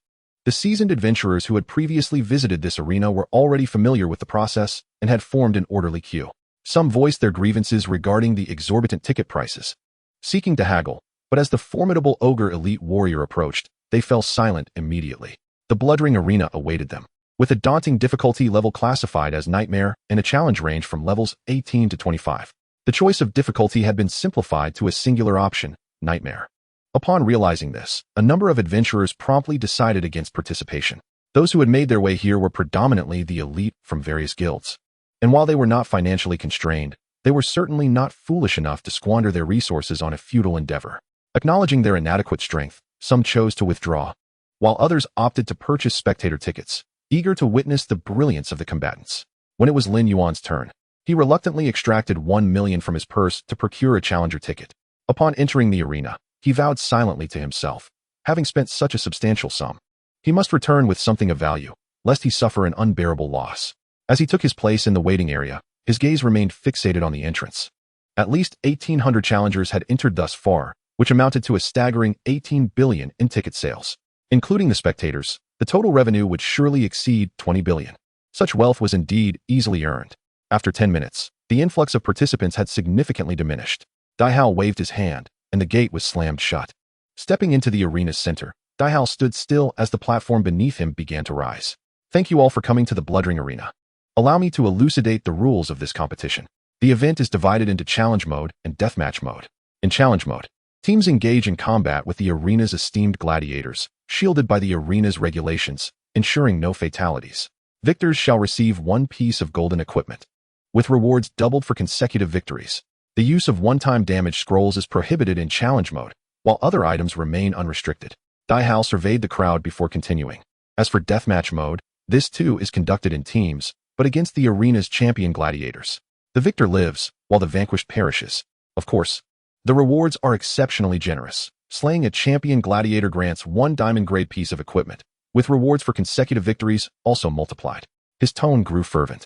The seasoned adventurers who had previously visited this arena were already familiar with the process and had formed an orderly queue. Some voiced their grievances regarding the exorbitant ticket prices, seeking to haggle, but as the formidable ogre elite warrior approached, they fell silent immediately. The Blood Ring Arena awaited them, with a daunting difficulty level classified as Nightmare and a challenge range from levels 18 to 25. The choice of difficulty had been simplified to a singular option, Nightmare. Upon realizing this, a number of adventurers promptly decided against participation. Those who had made their way here were predominantly the elite from various guilds. And while they were not financially constrained, they were certainly not foolish enough to squander their resources on a futile endeavor. Acknowledging their inadequate strength, some chose to withdraw, while others opted to purchase spectator tickets, eager to witness the brilliance of the combatants. When it was Lin Yuan's turn, he reluctantly extracted 1 million from his purse to procure a challenger ticket. Upon entering the arena, he vowed silently to himself, having spent such a substantial sum, he must return with something of value, lest he suffer an unbearable loss. As he took his place in the waiting area, his gaze remained fixated on the entrance. At least 1,800 challengers had entered thus far, which amounted to a staggering 18 billion in ticket sales. Including the spectators, the total revenue would surely exceed 20 billion. Such wealth was indeed easily earned. After 10 minutes, the influx of participants had significantly diminished. Daihao waved his hand, and the gate was slammed shut. Stepping into the arena's center, Daihao stood still as the platform beneath him began to rise. Thank you all for coming to the Blood Ring Arena. Allow me to elucidate the rules of this competition. The event is divided into challenge mode and deathmatch mode. In challenge mode, teams engage in combat with the arena's esteemed gladiators, shielded by the arena's regulations, ensuring no fatalities. Victors shall receive 1 piece of golden equipment, with rewards doubled for consecutive victories. The use of one-time damage scrolls is prohibited in challenge mode, while other items remain unrestricted. Daihao surveyed the crowd before continuing. As for deathmatch mode, this too is conducted in teams, but against the arena's champion gladiators. The victor lives, while the vanquished perishes. Of course, the rewards are exceptionally generous. Slaying a champion gladiator grants 1 diamond-grade piece of equipment, with rewards for consecutive victories also multiplied. His tone grew fervent.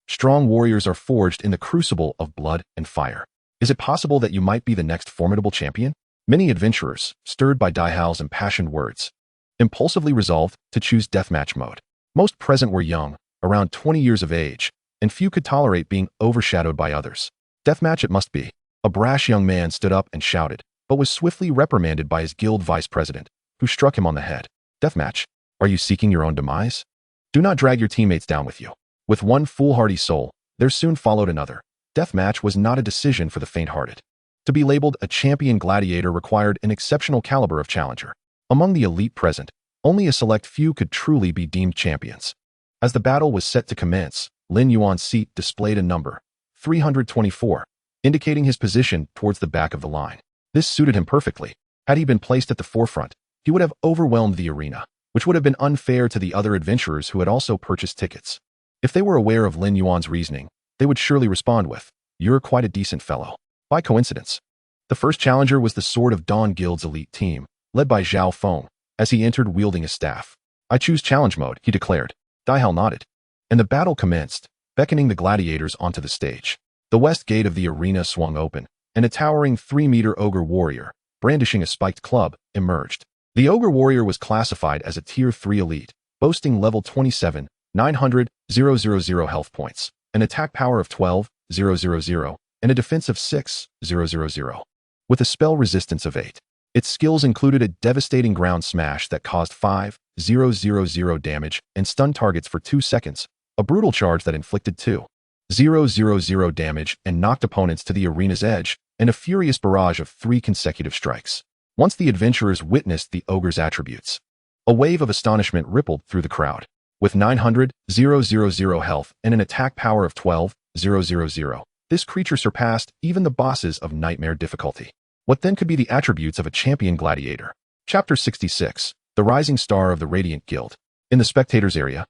Strong warriors are forged in the crucible of blood and fire. Is it possible that you might be the next formidable champion? Many adventurers, stirred by Daihao's impassioned words, impulsively resolved to choose deathmatch mode. Most present were young, around 20 years of age, and few could tolerate being overshadowed by others. Deathmatch it must be. A brash young man stood up and shouted, but was swiftly reprimanded by his guild vice president, who struck him on the head. Deathmatch? Are you seeking your own demise? Do not drag your teammates down with you. With one foolhardy soul, there soon followed another. Deathmatch was not a decision for the faint-hearted. To be labeled a champion gladiator required an exceptional caliber of challenger. Among the elite present, only a select few could truly be deemed champions. As the battle was set to commence, Lin Yuan's seat displayed a number, 324, indicating his position towards the back of the line. This suited him perfectly. Had he been placed at the forefront, he would have overwhelmed the arena, which would have been unfair to the other adventurers who had also purchased tickets. If they were aware of Lin Yuan's reasoning, they would surely respond with, "You're quite a decent fellow." By coincidence, the first challenger was the Sword of Dawn Guild's elite team, led by Zhao Feng, as he entered wielding a staff. "I choose challenge mode," he declared. Daihao nodded, and the battle commenced, beckoning the gladiators onto the stage. The west gate of the arena swung open, and a towering 3-meter ogre warrior, brandishing a spiked club, emerged. The ogre warrior was classified as a Tier 3 elite, boasting level 27, 900,000 health points, an attack power of 12,000, and a defense of 6,000, with a spell resistance of 8. Its skills included a devastating ground smash that caused 5,000 damage and stunned targets for 2 seconds, a brutal charge that inflicted 2,000 damage and knocked opponents to the arena's edge, and a furious barrage of 3 consecutive strikes. Once the adventurers witnessed the ogre's attributes, a wave of astonishment rippled through the crowd. With 900,000 health and an attack power of 12,000, this creature surpassed even the bosses of Nightmare difficulty. What then could be the attributes of a champion gladiator? Chapter 66, The Rising Star of the Radiant Guild. In the spectators area,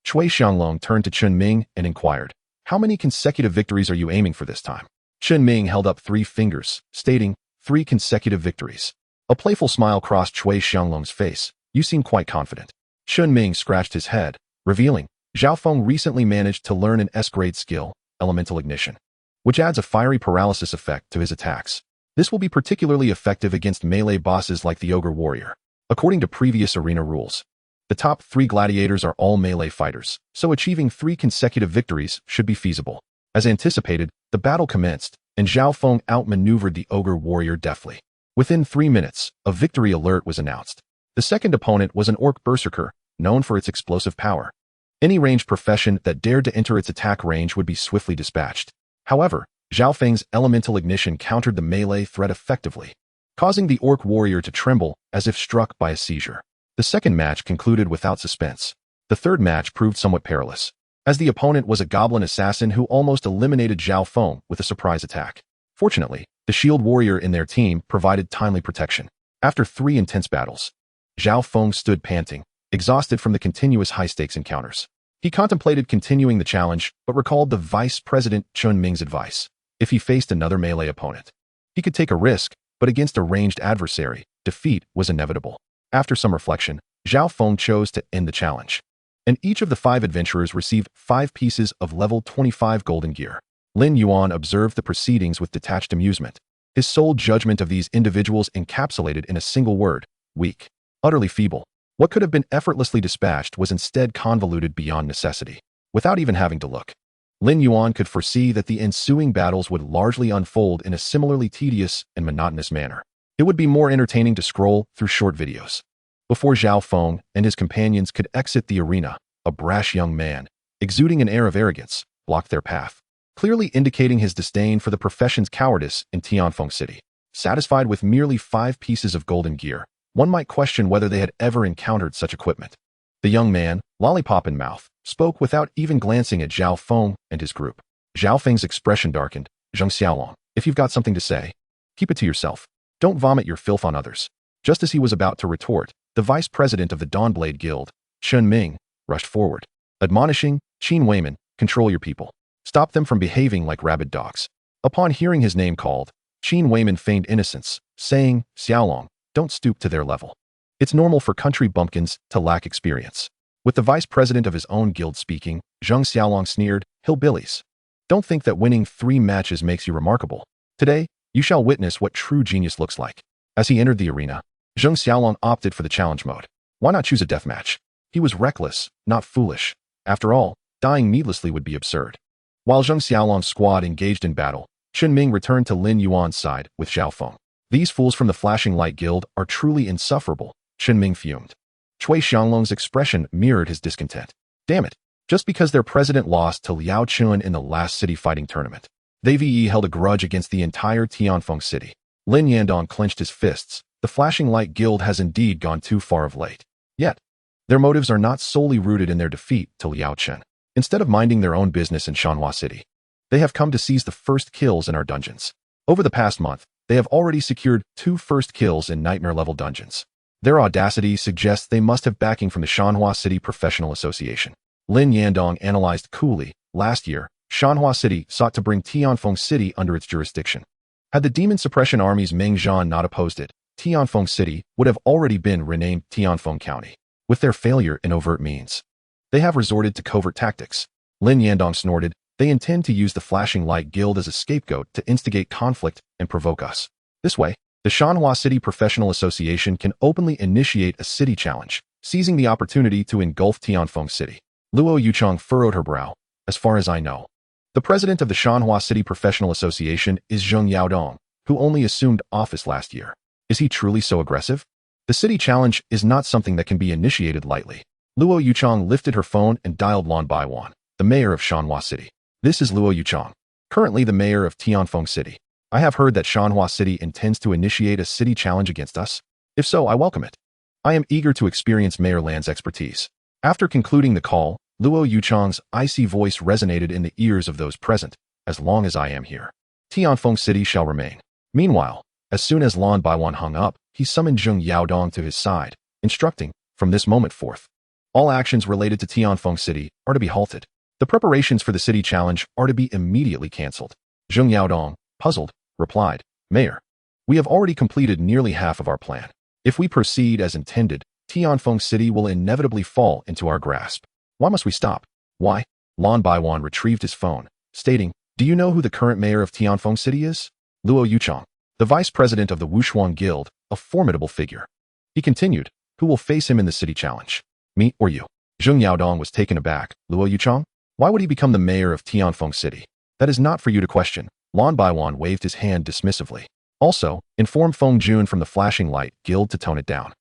Cui Xianglong turned to Chen Ming and inquired, "How many consecutive victories are you aiming for this time?" Chen Ming held up 3 fingers, stating, 3 consecutive victories. A playful smile crossed Cui Xianglong's face. "You seem quite confident." Chen Ming scratched his head, revealing, Zhao Feng recently managed to learn an S-grade skill, Elemental Ignition, which adds a fiery paralysis effect to his attacks. This will be particularly effective against melee bosses like the Ogre Warrior. According to previous arena rules, the top 3 gladiators are all melee fighters, so achieving 3 consecutive victories should be feasible. As anticipated, the battle commenced, and Zhao Feng outmaneuvered the Ogre Warrior deftly. Within 3 minutes, a victory alert was announced. The second opponent was an Orc Berserker, known for its explosive power. Any ranged profession that dared to enter its attack range would be swiftly dispatched. However, Zhao Feng's Elemental Ignition countered the melee threat effectively, causing the Orc Warrior to tremble as if struck by a seizure. The second match concluded without suspense. The third match proved somewhat perilous, as the opponent was a Goblin Assassin who almost eliminated Zhao Feng with a surprise attack. Fortunately, the Shield Warrior in their team provided timely protection. After 3 intense battles, Zhao Feng stood panting, exhausted from the continuous high-stakes encounters. He contemplated continuing the challenge, but recalled the Vice President Chen Ming's advice. If he faced another melee opponent, he could take a risk, but against a ranged adversary, defeat was inevitable. After some reflection, Zhao Feng chose to end the challenge, and each of the 5 adventurers received 5 pieces of level 25 golden gear. Lin Yuan observed the proceedings with detached amusement, his sole judgment of these individuals encapsulated in a single word: weak. Utterly feeble. What could have been effortlessly dispatched was instead convoluted beyond necessity. Without even having to look, Lin Yuan could foresee that the ensuing battles would largely unfold in a similarly tedious and monotonous manner. It would be more entertaining to scroll through short videos. Before Zhao Feng and his companions could exit the arena, a brash young man, exuding an air of arrogance, blocked their path, clearly indicating his disdain for the profession's cowardice in Tianfeng City. Satisfied with merely 5 pieces of golden gear, one might question whether they had ever encountered such equipment. The young man, lollipop in mouth, spoke without even glancing at Zhao Feng and his group. Zhao Feng's expression darkened. "Zheng Xiaolong, if you've got something to say, keep it to yourself. Don't vomit your filth on others." Just as he was about to retort, the vice president of the Dawnblade Guild, Chen Ming, rushed forward, admonishing, "Qin Weiman, control your people. Stop them from behaving like rabid dogs." Upon hearing his name called, Qin Weiman feigned innocence, saying, "Xiaolong, don't stoop to their level. It's normal for country bumpkins to lack experience." With the vice president of his own guild speaking, Zheng Xiaolong sneered, "Hillbillies. Don't think that winning 3 matches makes you remarkable. Today, you shall witness what true genius looks like." As he entered the arena, Zheng Xiaolong opted for the challenge mode. Why not choose a deathmatch? He was reckless, not foolish. After all, dying needlessly would be absurd. While Zheng Xiaolong's squad engaged in battle, Chen Ming returned to Lin Yuan's side with Zhao Feng. "These fools from the Flashing Light Guild are truly insufferable," Chen Ming fumed. Cui Xianglong's expression mirrored his discontent. "Damn it, just because their president lost to Liao Chun in the last city fighting tournament. They held a grudge against the entire Tianfeng city. Lin Yuan clenched his fists. The Flashing Light Guild has indeed gone too far of late. Yet, their motives are not solely rooted in their defeat to Liao Chun. Instead of minding their own business in Shanhua City, they have come to seize the first kills in our dungeons. Over the past month, they have already secured 2 first kills in nightmare-level dungeons. Their audacity suggests they must have backing from the Shanhua City Professional Association. Lin Yuan analyzed coolly. Last year, Shanhua City sought to bring Tianfeng City under its jurisdiction. Had the Demon Suppression Army's Meng Zhan not opposed it, Tianfeng City would have already been renamed Tianfeng County. With their failure in overt means, they have resorted to covert tactics. Lin Yuan snorted. They intend to use the Flashing Light Guild as a scapegoat to instigate conflict and provoke us. This way, the Shanhua City Professional Association can openly initiate a city challenge, seizing the opportunity to engulf Tianfeng City. Luo Yuchong furrowed her brow. As far as I know, the president of the Shanhua City Professional Association is Zheng Yaodong, who only assumed office last year. Is he truly so aggressive? The city challenge is not something that can be initiated lightly. Luo Yuchong lifted her phone and dialed Lin Yuan, the mayor of Shanhua City. This is Luo Yuchong, currently the mayor of Tianfeng City. I have heard that Shanhua City intends to initiate a city challenge against us. If so, I welcome it. I am eager to experience Mayor Lan's expertise. After concluding the call, Luo Yuchong's icy voice resonated in the ears of those present. As long as I am here, Tianfeng City shall remain. Meanwhile, as soon as Lin Yuan hung up, he summoned Zheng Yaodong to his side, instructing, from this moment forth, all actions related to Tianfeng City are to be halted. The preparations for the city challenge are to be immediately cancelled. Zheng Yaodong, puzzled, replied, Mayor, we have already completed nearly half of our plan. If we proceed as intended, Tianfeng City will inevitably fall into our grasp. Why must we stop? Why? Lin Yuan retrieved his phone, stating, Do you know who the current mayor of Tianfeng City is? Luo Yuchong, the vice president of the Wushuang Guild, a formidable figure. He continued, Who will face him in the city challenge? Me or you? Zheng Yaodong was taken aback. Luo Yuchong? Why would he become the mayor of Tianfeng City? That is not for you to question. Lin Yuan waved his hand dismissively. Also, inform Feng Jun from the Flashing Light Guild to tone it down.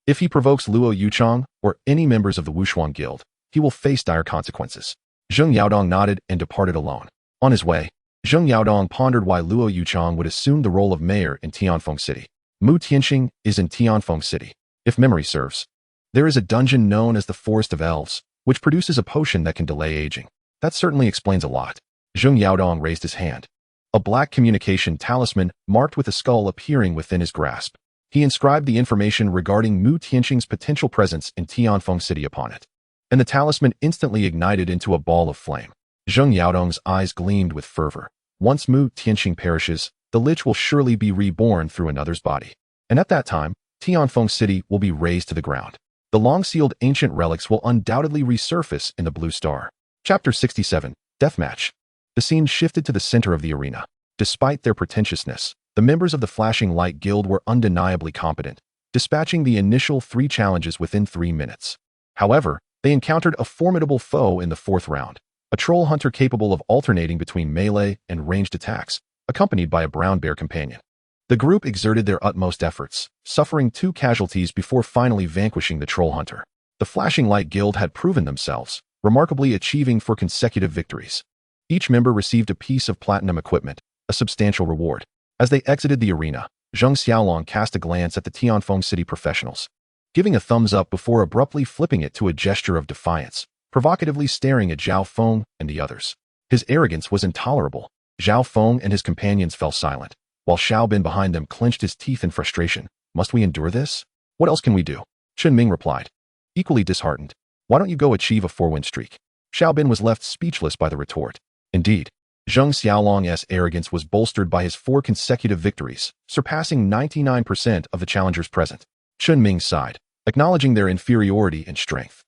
If he provokes Luo Yuchong or any members of the Wushuang Guild, he will face dire consequences. Zheng Yaodong nodded and departed alone. On his way, Zheng Yaodong pondered why Luo Yuchong would assume the role of mayor in Tianfeng City. Mu Tianxing is in Tianfeng City. If memory serves, there is a dungeon known as the Forest of Elves, which produces a potion that can delay aging. That certainly explains a lot. Zheng Yaodong raised his hand. A black communication talisman marked with a skull appearing within his grasp. He inscribed the information regarding Mu Tianxing's potential presence in Tianfeng City upon it, and the talisman instantly ignited into a ball of flame. Zheng Yaodong's eyes gleamed with fervor. Once Mu Tianxing perishes, the Lich will surely be reborn through another's body. And at that time, Tianfeng City will be razed to the ground. The long-sealed ancient relics will undoubtedly resurface in the Blue Star. Chapter 67, Deathmatch. The scene shifted to the center of the arena. Despite their pretentiousness, the members of the Flashing Light Guild were undeniably competent, dispatching the initial 3 challenges within 3 minutes. However, they encountered a formidable foe in the 4th round, a troll hunter capable of alternating between melee and ranged attacks, accompanied by a brown bear companion. The group exerted their utmost efforts, suffering 2 casualties before finally vanquishing the troll hunter. The Flashing Light Guild had proven themselves, remarkably achieving 4 consecutive victories. Each member received a piece of platinum equipment, a substantial reward. As they exited the arena, Zheng Xiaolong cast a glance at the Tianfeng City professionals, giving a thumbs up before abruptly flipping it to a gesture of defiance, provocatively staring at Zhao Feng and the others. His arrogance was intolerable. Zhao Feng and his companions fell silent, while Xiao Bin behind them clenched his teeth in frustration. Must we endure this? What else can we do? Chen Ming replied, equally disheartened. Why don't you go achieve a 4-win streak? Xiao Bin was left speechless by the retort. Indeed, Zheng Xiaolong's arrogance was bolstered by his 4 consecutive victories, surpassing 99% of the challengers present. Chen Ming sighed, acknowledging their inferiority and strength.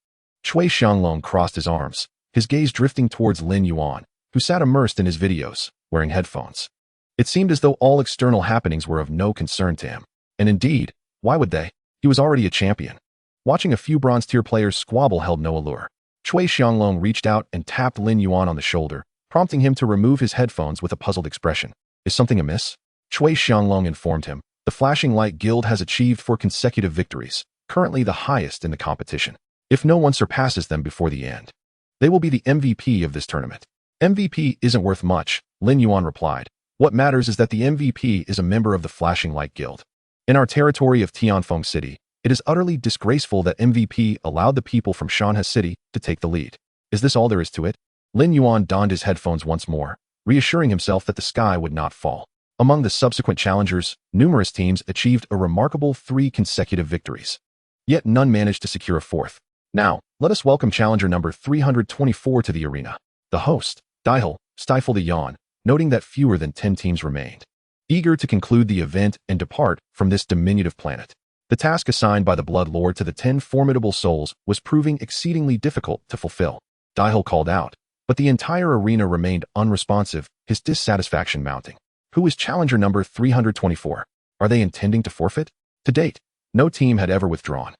Cui Xianglong crossed his arms, his gaze drifting towards Lin Yuan, who sat immersed in his videos, wearing headphones. It seemed as though all external happenings were of no concern to him. And indeed, why would they? He was already a champion. Watching a few bronze-tier players squabble held no allure. Cui Xianglong reached out and tapped Lin Yuan on the shoulder, prompting him to remove his headphones with a puzzled expression. Is something amiss? Cui Xianglong informed him. The Flashing Light Guild has achieved 4 consecutive victories, currently the highest in the competition. If no one surpasses them before the end, They will be the MVP of this tournament. MVP isn't worth much, Lin Yuan replied. What matters is that the MVP is a member of the Flashing Light Guild. In our territory of Tianfeng City, it is utterly disgraceful that MVP allowed the people from Shanhe City to take the lead. Is this all there is to it? Lin Yuan donned his headphones once more, reassuring himself that the sky would not fall. Among the subsequent challengers, numerous teams achieved a remarkable 3 consecutive victories. Yet none managed to secure a fourth. Now, let us welcome challenger number 324 to the arena. The host, Daihul, stifled a yawn, noting that fewer than 10 teams remained, eager to conclude the event and depart from this diminutive planet. The task assigned by the Blood Lord to the 10 formidable souls was proving exceedingly difficult to fulfill. Daihul called out, but the entire arena remained unresponsive, his dissatisfaction mounting. Who is challenger number 324? Are they intending to forfeit? To date, no team had ever withdrawn.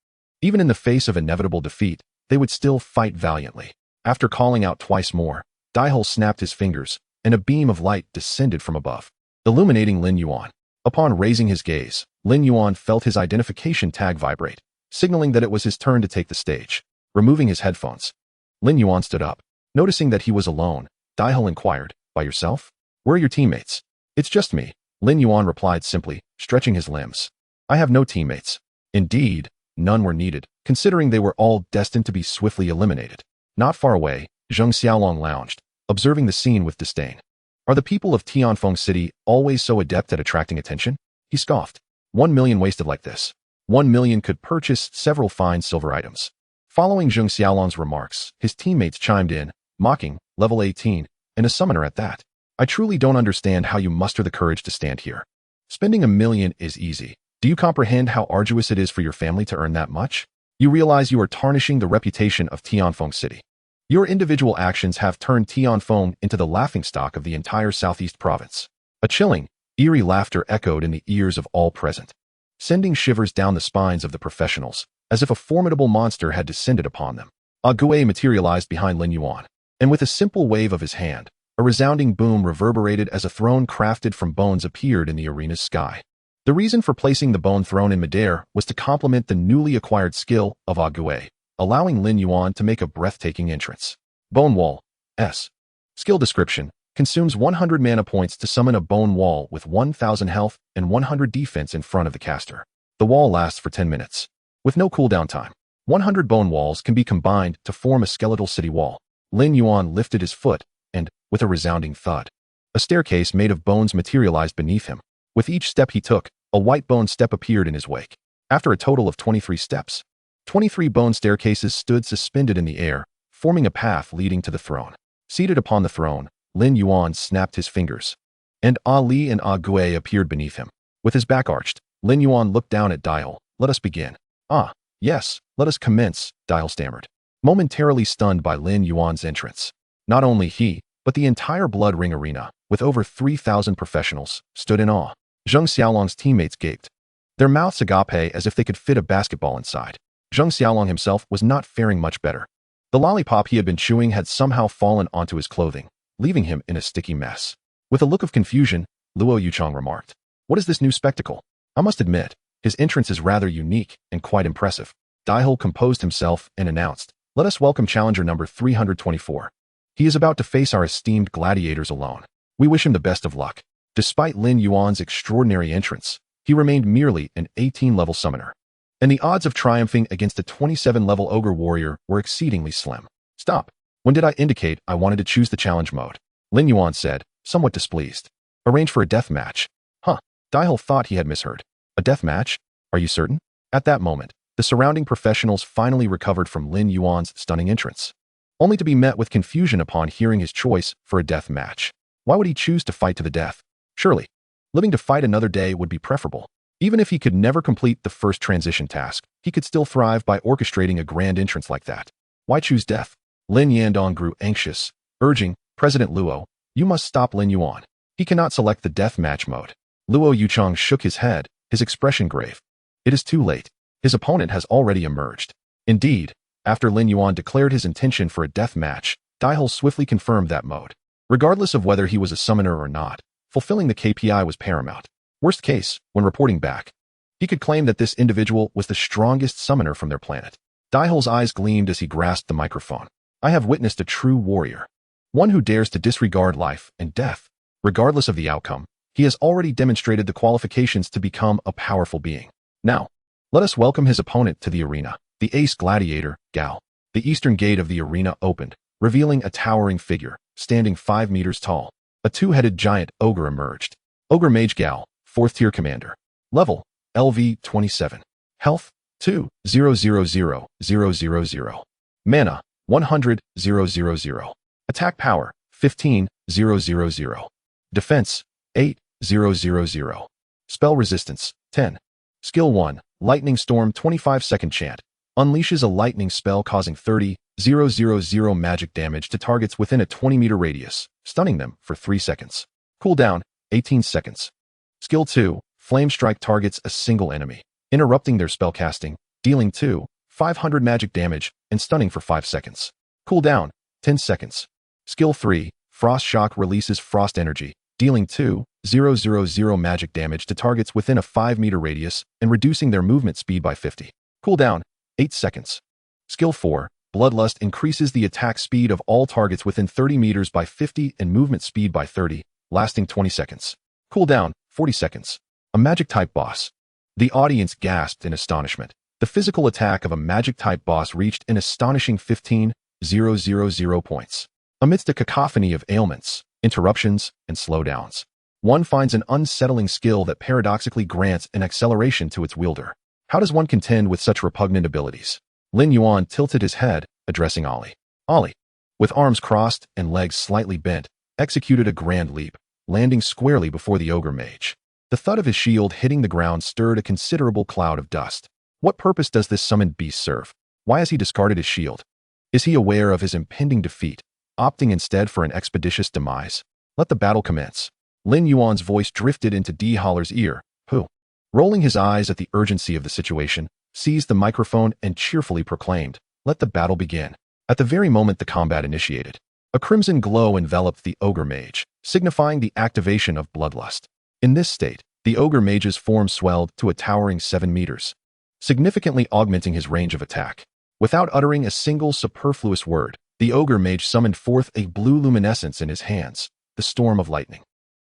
Even in the face of inevitable defeat, they would still fight valiantly. After calling out twice more, Daihul snapped his fingers, and a beam of light descended from above, illuminating Lin Yuan. Upon raising his gaze, Lin Yuan felt his identification tag vibrate, signaling that it was his turn to take the stage. Removing his headphones, Lin Yuan stood up. Noticing that he was alone, Daihul inquired, "By yourself? Where are your teammates?" "It's just me," Lin Yuan replied simply, stretching his limbs. "I have no teammates." Indeed, none were needed, considering they were all destined to be swiftly eliminated. Not far away, Zheng Xiaolong lounged, observing the scene with disdain. Are the people of Tianfeng City always so adept at attracting attention? He scoffed. 1 million wasted like this. 1 million could purchase several fine silver items. Following Zheng Xiaolong's remarks, his teammates chimed in, mocking, level 18, and a summoner at that. I truly don't understand how you muster the courage to stand here. Spending 1 million is easy. Do you comprehend how arduous it is for your family to earn that much? You realize you are tarnishing the reputation of Tianfeng City. Your individual actions have turned Tianfeng into the laughingstock of the entire southeast province. A chilling, eerie laughter echoed in the ears of all present, sending shivers down the spines of the professionals, as if a formidable monster had descended upon them. Gue materialized behind Lin Yuan, and with a simple wave of his hand, a resounding boom reverberated as a throne crafted from bones appeared in the arena's sky. The reason for placing the bone throne in midair was to complement the newly acquired skill of Gue, allowing Lin Yuan to make a breathtaking entrance. Bone Wall S. Skill description: consumes 100 mana points to summon a bone wall with 1000 health and 100 defense in front of the caster. The wall lasts for 10 minutes. With no cooldown time, 100 bone walls can be combined to form a skeletal city wall. Lin Yuan lifted his foot, and, with a resounding thud, a staircase made of bones materialized beneath him. With each step he took, a white bone step appeared in his wake. After a total of 23 steps, 23 bone staircases stood suspended in the air, forming a path leading to the throne. Seated upon the throne, Lin Yuan snapped his fingers, and Ali and Gue appeared beneath him. With his back arched, Lin Yuan looked down at Daihul. Let us begin. Ah, yes, let us commence, Daihul stammered, momentarily stunned by Lin Yuan's entrance. Not only he, but the entire Blood Ring arena, with over 3,000 professionals, stood in awe. Zheng Xiaolong's teammates gaped, their mouths agape as if they could fit a basketball inside. Zheng Xiaolong himself was not faring much better. The lollipop he had been chewing had somehow fallen onto his clothing, leaving him in a sticky mess. With a look of confusion, Luo Yuchang remarked, "What is this new spectacle?" I must admit, his entrance is rather unique and quite impressive. Daihul composed himself and announced, "Let us welcome challenger number 324. He is about to face our esteemed gladiators alone. We wish him the best of luck." Despite Lin Yuan's extraordinary entrance, he remained merely an 18-level summoner, and the odds of triumphing against a 27-level ogre warrior were exceedingly slim. "Stop. When did I indicate I wanted to choose the challenge mode?" Lin Yuan said, somewhat displeased. "Arrange for a death match." Huh. Daihul thought he had misheard. A death match? Are you certain? At that moment, the surrounding professionals finally recovered from Lin Yuan's stunning entrance, only to be met with confusion upon hearing his choice for a death match. Why would he choose to fight to the death? Surely, living to fight another day would be preferable. Even if he could never complete the first transition task, he could still thrive by orchestrating a grand entrance like that. Why choose death? Lin Yandong grew anxious, urging, "President Luo, you must stop Lin Yuan. He cannot select the death match mode." Luo Yuchang shook his head, his expression grave. It is too late. His opponent has already emerged. Indeed, after Lin Yuan declared his intention for a death match, Daihul swiftly confirmed that mode. Regardless of whether he was a summoner or not, fulfilling the KPI was paramount. Worst case, when reporting back, he could claim that this individual was the strongest summoner from their planet. Daihul's eyes gleamed as he grasped the microphone. I have witnessed a true warrior. One who dares to disregard life and death. Regardless of the outcome, he has already demonstrated the qualifications to become a powerful being. Now, let us welcome his opponent to the arena, the ace gladiator, Gal. The eastern gate of the arena opened, revealing a towering figure, standing 5 meters tall. A two-headed giant ogre emerged. Ogre Mage Gal, 4th tier commander. Level, LV 27. Health, 2,000,000. Mana, 100,000. Attack power, 15,000. Defense, 8,000. Spell resistance, 10. Skill 1, Lightning Storm 25-second chant. Unleashes a lightning spell causing 30,000 magic damage to targets within a 20-meter radius, stunning them for 3 seconds. Cooldown, 18 seconds. Skill 2, Flame Strike targets a single enemy, interrupting their spellcasting, dealing 500 magic damage, and stunning for 5 seconds. Cooldown, 10 seconds. Skill 3, Frost Shock releases frost energy, dealing 2,000 magic damage to targets within a 5-meter radius and reducing their movement speed by 50. Cooldown, 8 seconds. Skill 4, Bloodlust increases the attack speed of all targets within 30 meters by 50 and movement speed by 30, lasting 20 seconds. Cooldown, 40 seconds. A magic-type boss. The audience gasped in astonishment. The physical attack of a magic-type boss reached an astonishing 15,000 points. Amidst a cacophony of ailments, interruptions, and slowdowns, one finds an unsettling skill that paradoxically grants an acceleration to its wielder. How does one contend with such repugnant abilities? Lin Yuan tilted his head, addressing Ollie. Ollie, with arms crossed and legs slightly bent, executed a grand leap, landing squarely before the ogre mage. The thud of his shield hitting the ground stirred a considerable cloud of dust. What purpose does this summoned beast serve? Why has he discarded his shield? Is he aware of his impending defeat, opting instead for an expeditious demise? Let the battle commence. Lin Yuan's voice drifted into D. Holler's ear, who, rolling his eyes at the urgency of the situation, seized the microphone and cheerfully proclaimed, "Let the battle begin." At the very moment the combat initiated, a crimson glow enveloped the ogre mage, signifying the activation of bloodlust. In this state, the ogre mage's form swelled to a towering 7 meters, significantly augmenting his range of attack. Without uttering a single superfluous word, the ogre mage summoned forth a blue luminescence in his hands, the storm of lightning.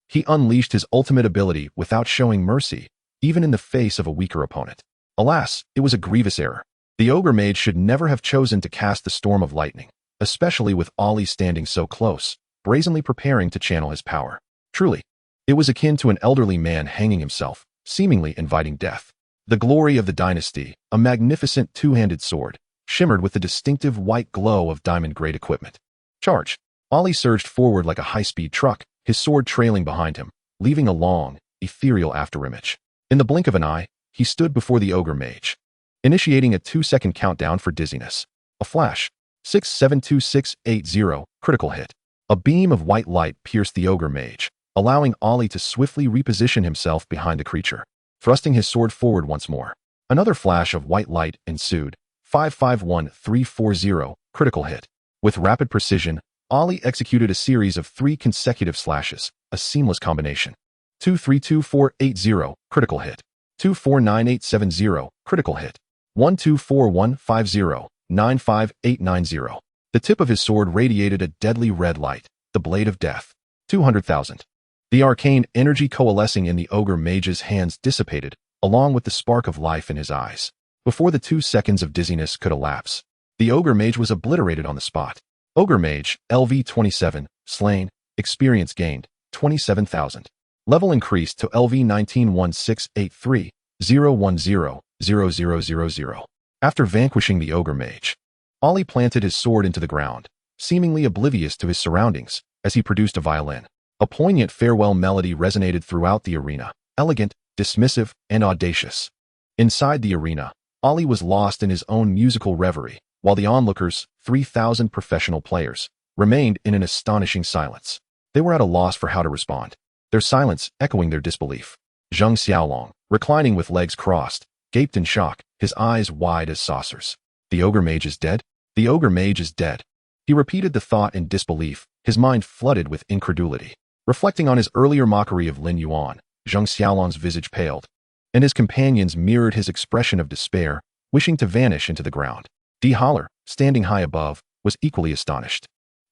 He unleashed his ultimate ability without showing mercy, even in the face of a weaker opponent. Alas, it was a grievous error. The ogre mage should never have chosen to cast the storm of lightning, especially with Ollie standing so close, brazenly preparing to channel his power. Truly, it was akin to an elderly man hanging himself, seemingly inviting death. The glory of the dynasty, a magnificent two-handed sword, shimmered with the distinctive white glow of diamond-grade equipment. Charge! Ollie surged forward like a high-speed truck, his sword trailing behind him, leaving a long, ethereal afterimage. In the blink of an eye, he stood before the ogre mage, initiating a 2-second countdown for dizziness. A flash. 672680, critical hit. A beam of white light pierced the ogre mage, allowing Ollie to swiftly reposition himself behind the creature, thrusting his sword forward once more. Another flash of white light ensued. 551340, critical hit. With rapid precision, Ollie executed a series of 3 consecutive slashes, a seamless combination. 232480, critical hit. 249870, critical hit. 124150, 95890. The tip of his sword radiated a deadly red light, the blade of death. 200,000. The arcane energy coalescing in the ogre mage's hands dissipated, along with the spark of life in his eyes. Before the 2 seconds of dizziness could elapse, the ogre mage was obliterated on the spot. Ogre mage, LV 27, slain, experience gained, 27,000. Level increased to LV 191683, 0100000. After vanquishing the ogre mage, Ollie planted his sword into the ground, seemingly oblivious to his surroundings, as he produced a violin. A poignant farewell melody resonated throughout the arena, elegant, dismissive, and audacious. Inside the arena, Ollie was lost in his own musical reverie, while the onlookers, 3,000 professional players, remained in an astonishing silence. They were at a loss for how to respond, their silence echoing their disbelief. Zheng Xiaolong, reclining with legs crossed, gaped in shock, his eyes wide as saucers. The ogre mage is dead? The ogre mage is dead. He repeated the thought in disbelief, his mind flooded with incredulity. Reflecting on his earlier mockery of Lin Yuan, Zheng Xiaolong's visage paled, and his companions mirrored his expression of despair, wishing to vanish into the ground. D. Holler, standing high above, was equally astonished.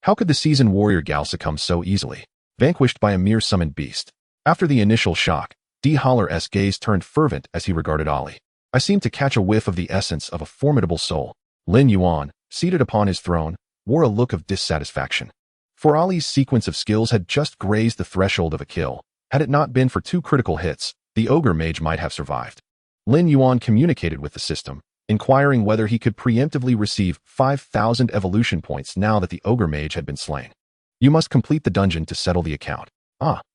How could the seasoned warrior gal succumb so easily, vanquished by a mere summoned beast? After the initial shock, D-Holler's gaze turned fervent as he regarded Ollie. I seemed to catch a whiff of the essence of a formidable soul. Lin Yuan, seated upon his throne, wore a look of dissatisfaction. For Ollie's sequence of skills had just grazed the threshold of a kill. Had it not been for 2 critical hits, the ogre mage might have survived. Lin Yuan communicated with the system, inquiring whether he could preemptively receive 5,000 evolution points now that the ogre mage had been slain. You must complete the dungeon to settle the account.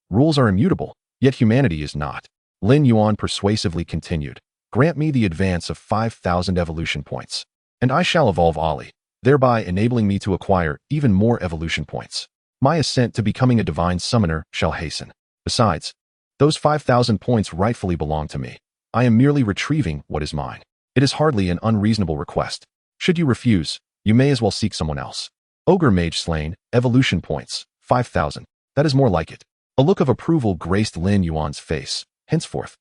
Rules are immutable, yet humanity is not. Lin Yuan persuasively continued. Grant me the advance of 5,000 evolution points, and I shall evolve Ollie, thereby enabling me to acquire even more evolution points. My ascent to becoming a divine summoner shall hasten. Besides, those 5,000 points rightfully belong to me. I am merely retrieving what is mine. It is hardly an unreasonable request. Should you refuse, you may as well seek someone else. Ogre mage slain, evolution points, 5,000. That is more like it. A look of approval graced Lin Yuan's face. Henceforth,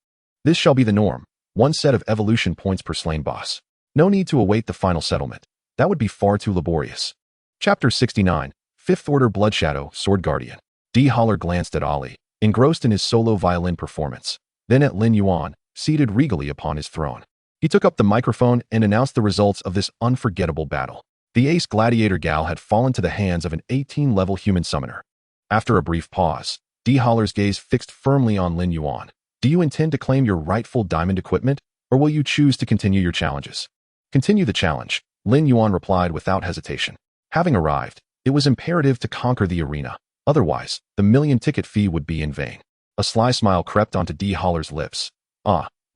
this shall be the norm. 1 set of evolution points per slain boss. No need to await the final settlement. That would be far too laborious. Chapter 69, 5th Order Bloodshadow, Sword Guardian. D-Holler glanced at Ollie, engrossed in his solo violin performance, then at Lin Yuan, seated regally upon his throne. He took up the microphone and announced the results of this unforgettable battle. The ace gladiator gal had fallen to the hands of an 18-level human summoner. After a brief pause, D-Holler's gaze fixed firmly on Lin Yuan. Do you intend to claim your rightful diamond equipment, or will you choose to continue your challenges? Continue the challenge, Lin Yuan replied without hesitation. Having arrived, it was imperative to conquer the arena. Otherwise, the million-ticket fee would be in vain. A sly smile crept onto D-Holler's lips.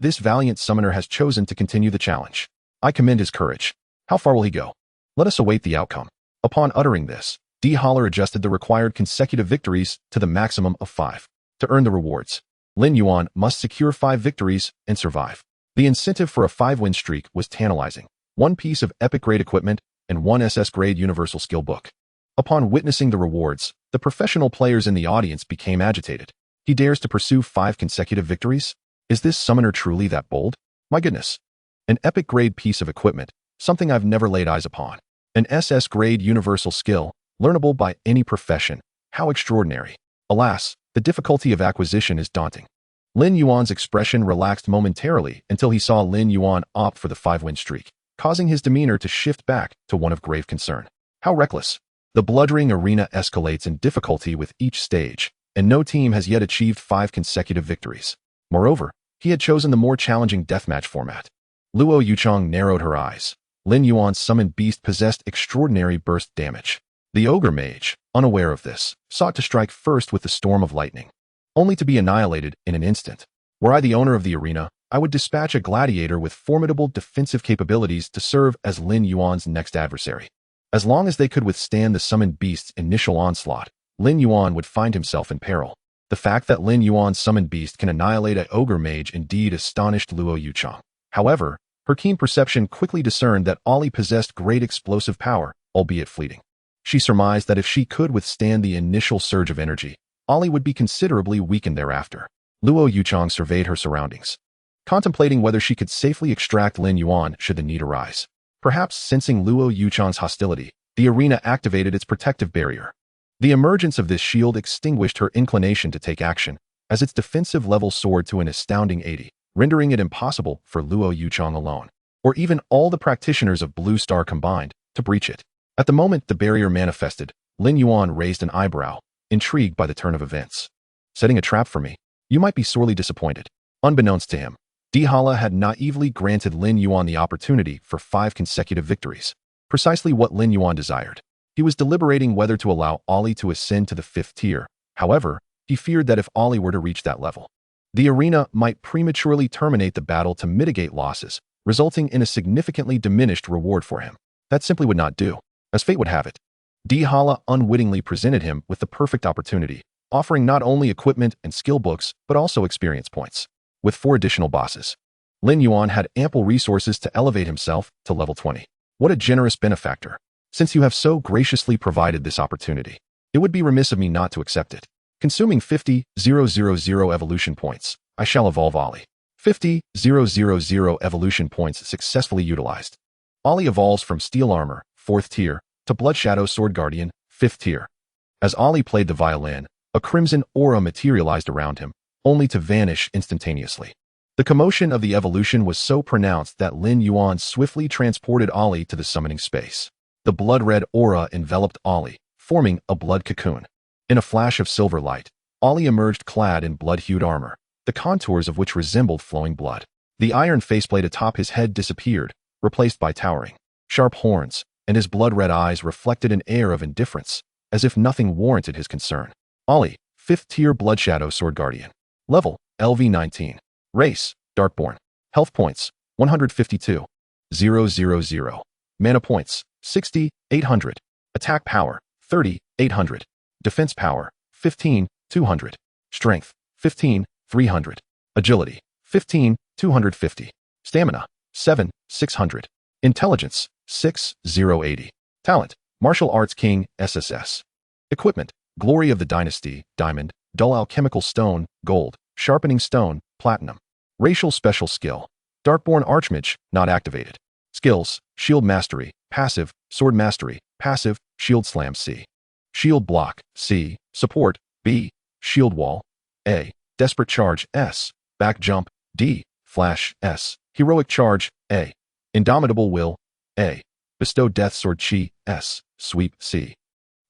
This valiant summoner has chosen to continue the challenge. I commend his courage. How far will he go? Let us await the outcome. Upon uttering this, D-Holler adjusted the required consecutive victories to the maximum of 5. To earn the rewards, Lin Yuan must secure 5 victories and survive. The incentive for a 5-win streak was tantalizing. 1 piece of epic-grade equipment and 1 SS-grade universal skill book. Upon witnessing the rewards, the professional players in the audience became agitated. He dares to pursue 5 consecutive victories? Is this summoner truly that bold? My goodness. An epic-grade piece of equipment, something I've never laid eyes upon. An SS-grade universal skill, learnable by any profession. How extraordinary. Alas, the difficulty of acquisition is daunting. Lin Yuan's expression relaxed momentarily until he saw Lin Yuan opt for the 5-win streak, causing his demeanor to shift back to one of grave concern. How reckless. The bludgeoning arena escalates in difficulty with each stage, and no team has yet achieved 5 consecutive victories. Moreover, he had chosen the more challenging deathmatch format. Luo Yuchong narrowed her eyes. Lin Yuan's summoned beast possessed extraordinary burst damage. The ogre mage, unaware of this, sought to strike first with the storm of lightning, only to be annihilated in an instant. Were I the owner of the arena, I would dispatch a gladiator with formidable defensive capabilities to serve as Lin Yuan's next adversary. As long as they could withstand the summoned beast's initial onslaught, Lin Yuan would find himself in peril. The fact that Lin Yuan's summoned beast can annihilate an ogre mage indeed astonished Luo Yuchong. However, her keen perception quickly discerned that Ollie possessed great explosive power, albeit fleeting. She surmised that if she could withstand the initial surge of energy, Ollie would be considerably weakened thereafter. Luo Yuchong surveyed her surroundings, contemplating whether she could safely extract Lin Yuan should the need arise. Perhaps sensing Luo Yuchong's hostility, the arena activated its protective barrier. The emergence of this shield extinguished her inclination to take action, as its defensive level soared to an astounding 80, rendering it impossible for Luo Yuchong alone, or even all the practitioners of Blue Star combined, to breach it. At the moment the barrier manifested, Lin Yuan raised an eyebrow, intrigued by the turn of events. Setting a trap for me? You might be sorely disappointed. Unbeknownst to him, D-Holler had naively granted Lin Yuan the opportunity for 5 consecutive victories, precisely what Lin Yuan desired. He was deliberating whether to allow Ollie to ascend to the 5th tier. However, he feared that if Ollie were to reach that level, the arena might prematurely terminate the battle to mitigate losses, resulting in a significantly diminished reward for him. That simply would not do. As fate would have it, D-Holler unwittingly presented him with the perfect opportunity, offering not only equipment and skill books, but also experience points. With 4 additional bosses, Lin Yuan had ample resources to elevate himself to level 20. What a generous benefactor. Since you have so graciously provided this opportunity, it would be remiss of me not to accept it. Consuming 50,000 evolution points, I shall evolve Ollie. 50,000 evolution points successfully utilized. Ollie evolves from Steel Armor, 4th tier, to Blood Shadow Sword Guardian, 5th tier. As Ollie played the violin, a crimson aura materialized around him, only to vanish instantaneously. The commotion of the evolution was so pronounced that Lin Yuan swiftly transported Ollie to the summoning space. The blood-red aura enveloped Ollie, forming a blood cocoon. In a flash of silver light, Ollie emerged clad in blood-hued armor, the contours of which resembled flowing blood. The iron faceplate atop his head disappeared, replaced by towering, sharp horns, and his blood-red eyes reflected an air of indifference, as if nothing warranted his concern. Ollie, 5th tier Blood Shadow Sword Guardian. Level, LV19. Race, Darkborn. Health points, 152. 000. Mana points, 60, 800. Attack power, 30, 800. Defense power, 15, 200. Strength, 15, 300. Agility, 15, 250. Stamina, 7, 600. Intelligence, 6, 080. Talent, Martial Arts King, SSS. Equipment, Glory of the Dynasty, Diamond, Dull Alchemical Stone, Gold, Sharpening Stone, Platinum. Racial Special Skill, Darkborn Archmage, not activated. Skills, Shield Mastery, Passive, Sword Mastery, Passive, Shield Slam C. Shield Block, C. Support, B. Shield Wall, A. Desperate Charge, S. Back Jump, D. Flash, S. Heroic Charge, A. Indomitable Will, A. Bestow Death Sword Chi, S. Sweep, C.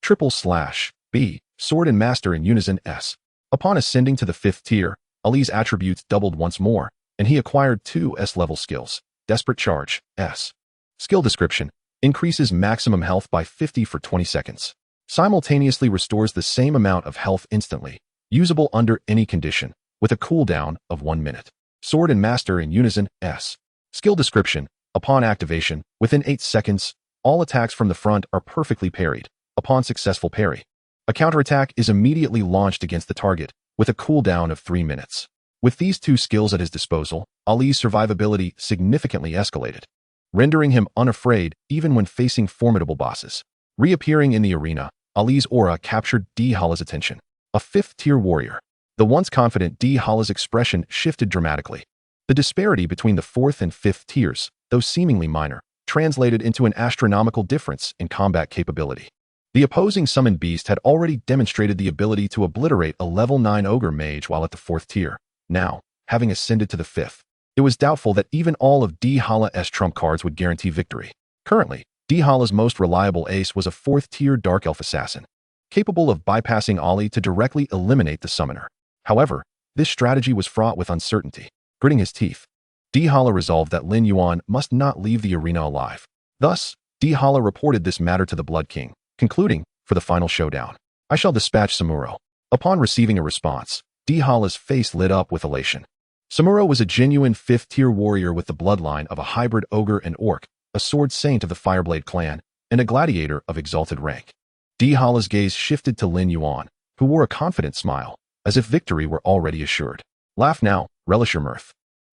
Triple Slash, B. Sword and Master in Unison, S. Upon ascending to the 5th tier, Ollie's attributes doubled once more, and he acquired 2 S-level skills. Desperate Charge, S. Skill description, increases maximum health by 50 for 20 seconds. Simultaneously restores the same amount of health instantly, usable under any condition, with a cooldown of 1 minute. Sword and Master in Unison, S. Skill description, upon activation, within 8 seconds, all attacks from the front are perfectly parried. Upon successful parry, a counterattack is immediately launched against the target, with a cooldown of 3 minutes. With these 2 skills at his disposal, Ollie's survivability significantly escalated, rendering him unafraid even when facing formidable bosses. Reappearing in the arena, Ollie's aura captured D. Hala's attention, a 5th tier warrior. The once confident D. Hala's expression shifted dramatically. The disparity between the 4th and 5th tiers, though seemingly minor, translated into an astronomical difference in combat capability. The opposing summoned beast had already demonstrated the ability to obliterate a level 9 ogre mage while at the 4th tier. Now, having ascended to the 5th, it was doubtful that even all of D. Hala's trump cards would guarantee victory. Currently, D. Hala's most reliable ace was a 4th tier Dark Elf assassin, capable of bypassing Ollie to directly eliminate the summoner. However, this strategy was fraught with uncertainty. Gritting his teeth, D. Hala resolved that Lin Yuan must not leave the arena alive. Thus, D. Hala reported this matter to the Blood King, concluding, for the final showdown, I shall dispatch Samuro. Upon receiving a response, D. Hala's face lit up with elation. Samuro was a genuine 5th tier warrior with the bloodline of a hybrid ogre and orc, a sword saint of the Fireblade clan, and a gladiator of exalted rank. D. Hala's gaze shifted to Lin Yuan, who wore a confident smile, as if victory were already assured. Laugh now, relish your mirth.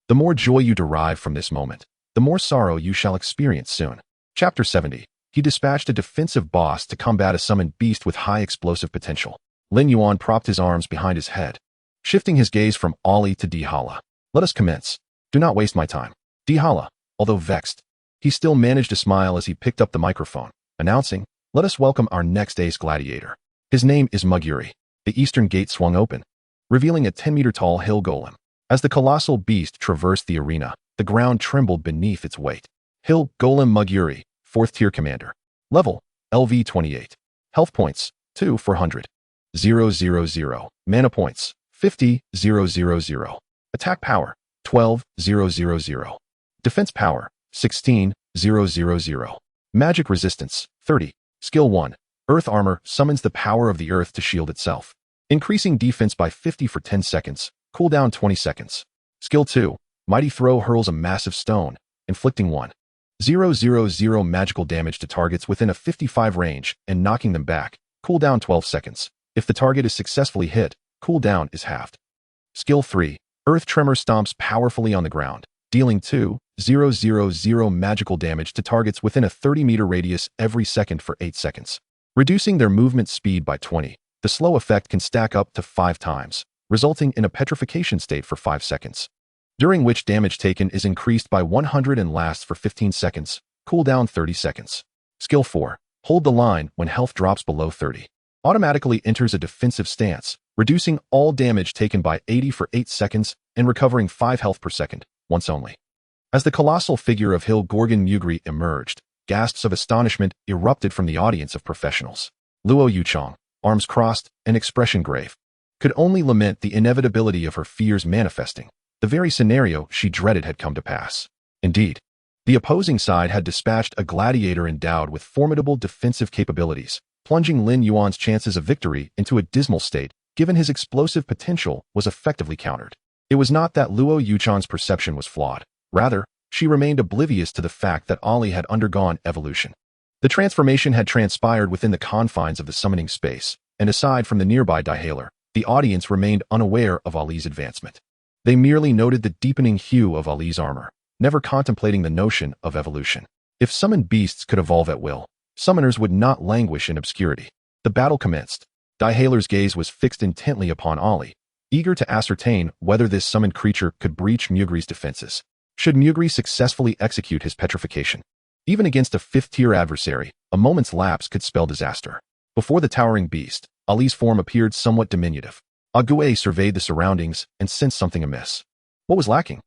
The more joy you derive from this moment, the more sorrow you shall experience soon. Chapter 70. He dispatched a defensive boss to combat a summoned beast with high explosive potential. Lin Yuan propped his arms behind his head, shifting his gaze from Ollie to D. Hala. Let us commence. Do not waste my time. D. Hala, although vexed, he still managed to smile as he picked up the microphone, announcing, let us welcome our next ace gladiator. His name is Muguri. The eastern gate swung open, revealing a 10-meter-tall hill golem. As the colossal beast traversed the arena, the ground trembled beneath its weight. Hill Golem Muguri, 4th tier commander. Level, LV28. Health points, 2 400. 000. Mana points, 50, 000. Attack power, 12, 000. Defense power, 16, 000. Magic resistance, 30. Skill 1. Earth Armor summons the power of the earth to shield itself, increasing defense by 50 for 10 seconds, cooldown 20 seconds. Skill 2. Mighty Throw hurls a massive stone, inflicting 1,000 magical damage to targets within a 55 range and knocking them back, cooldown 12 seconds. If the target is successfully hit, cooldown is halved. Skill 3. Earth Tremor stomps powerfully on the ground, dealing 2,000 magical damage to targets within a 30-meter radius every second for 8 seconds, reducing their movement speed by 20. The slow effect can stack up to 5 times, resulting in a petrification state for 5 seconds, during which damage taken is increased by 100 and lasts for 15 seconds, cooldown 30 seconds. Skill 4. Hold the line when health drops below 30. Automatically enters a defensive stance, reducing all damage taken by 80 for 8 seconds and recovering 5 health per second, once only. As the colossal figure of Hill Gorgon Mugri emerged, gasps of astonishment erupted from the audience of professionals. Luo Yuchong, arms crossed and expression grave, could only lament the inevitability of her fears manifesting. The very scenario she dreaded had come to pass. Indeed, the opposing side had dispatched a gladiator endowed with formidable defensive capabilities, plunging Lin Yuan's chances of victory into a dismal state, given his explosive potential was effectively countered. It was not that Luo Yuchang's perception was flawed. Rather, she remained oblivious to the fact that Ali had undergone evolution. The transformation had transpired within the confines of the summoning space, and aside from the nearby Daihaler, the audience remained unaware of Ali's advancement. They merely noted the deepening hue of Ali's armor, never contemplating the notion of evolution. If summoned beasts could evolve at will, summoners would not languish in obscurity. The battle commenced. Daihaler's gaze was fixed intently upon Ali, eager to ascertain whether this summoned creature could breach Mugri's defenses. Should Mugri successfully execute his petrification? Even against a 5th-tier adversary, a moment's lapse could spell disaster. Before the towering beast, Ali's form appeared somewhat diminutive. Ague surveyed the surroundings and sensed something amiss. What was lacking?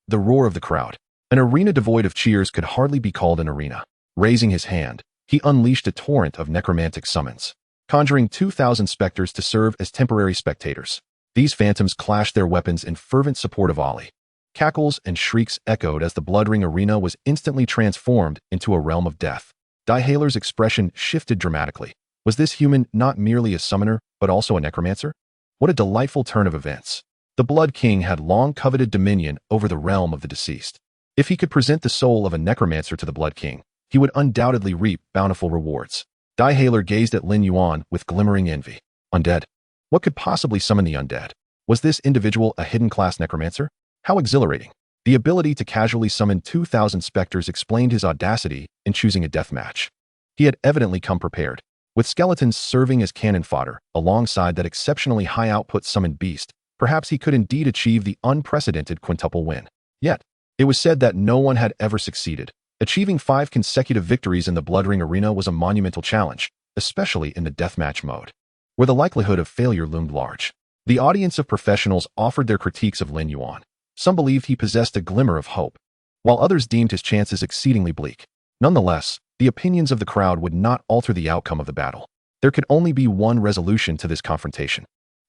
The roar of the crowd. An arena devoid of cheers could hardly be called an arena. Raising his hand, he unleashed a torrent of necromantic summons, conjuring 2,000 specters to serve as temporary spectators. These phantoms clashed their weapons in fervent support of Ali. Cackles and shrieks echoed as the blood-ring arena was instantly transformed into a realm of death. Daihaler's expression shifted dramatically. Was this human not merely a summoner, but also a necromancer? What a delightful turn of events. The Blood King had long coveted dominion over the realm of the deceased. If he could present the soul of a necromancer to the Blood King, he would undoubtedly reap bountiful rewards. Daihaler gazed at Lin Yuan with glimmering envy. Undead. What could possibly summon the undead? Was this individual a hidden class necromancer? How exhilarating. The ability to casually summon 2,000 specters explained his audacity in choosing a death match. He had evidently come prepared, with skeletons serving as cannon fodder alongside that exceptionally high output summoned beast. Perhaps he could indeed achieve the unprecedented quintuple win. Yet, it was said that no one had ever succeeded. Achieving 5 consecutive victories in the Bloodring arena was a monumental challenge, especially in the deathmatch mode, where the likelihood of failure loomed large. The audience of professionals offered their critiques of Lin Yuan. Some believed he possessed a glimmer of hope, while others deemed his chances exceedingly bleak. Nonetheless, the opinions of the crowd would not alter the outcome of the battle. There could only be one resolution to this confrontation.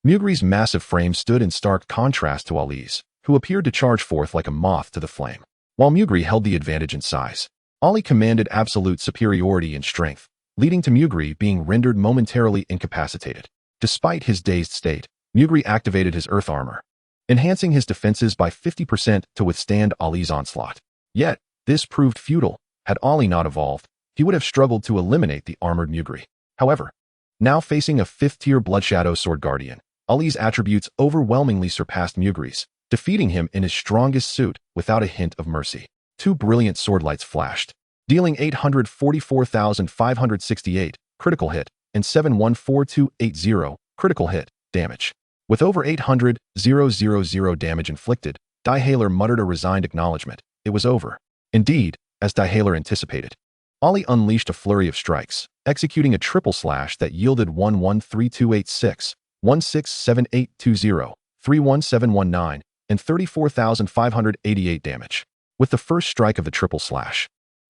Mugri's massive frame stood in stark contrast to Ali's, who appeared to charge forth like a moth to the flame. While Mugri held the advantage in size, Ali commanded absolute superiority in strength, leading to Mugri being rendered momentarily incapacitated. Despite his dazed state, Mugri activated his earth armor, enhancing his defenses by 50% to withstand Ali's onslaught. Yet, this proved futile. Had Ali not evolved, he would have struggled to eliminate the armored Mugri. However, now facing a 5th-tier Bloodshadow Sword Guardian, Ali's attributes overwhelmingly surpassed Mugri's, defeating him in his strongest suit without a hint of mercy. 2 brilliant sword lights flashed, dealing 844,568 critical hit and 714280 critical hit damage. With over 800,000 damage inflicted, Daihaler muttered a resigned acknowledgement. It was over. Indeed, as Daihaler anticipated, Ali unleashed a flurry of strikes, executing a triple slash that yielded 113286, 167820, 31719, and 34,588 damage. With the first strike of the triple slash,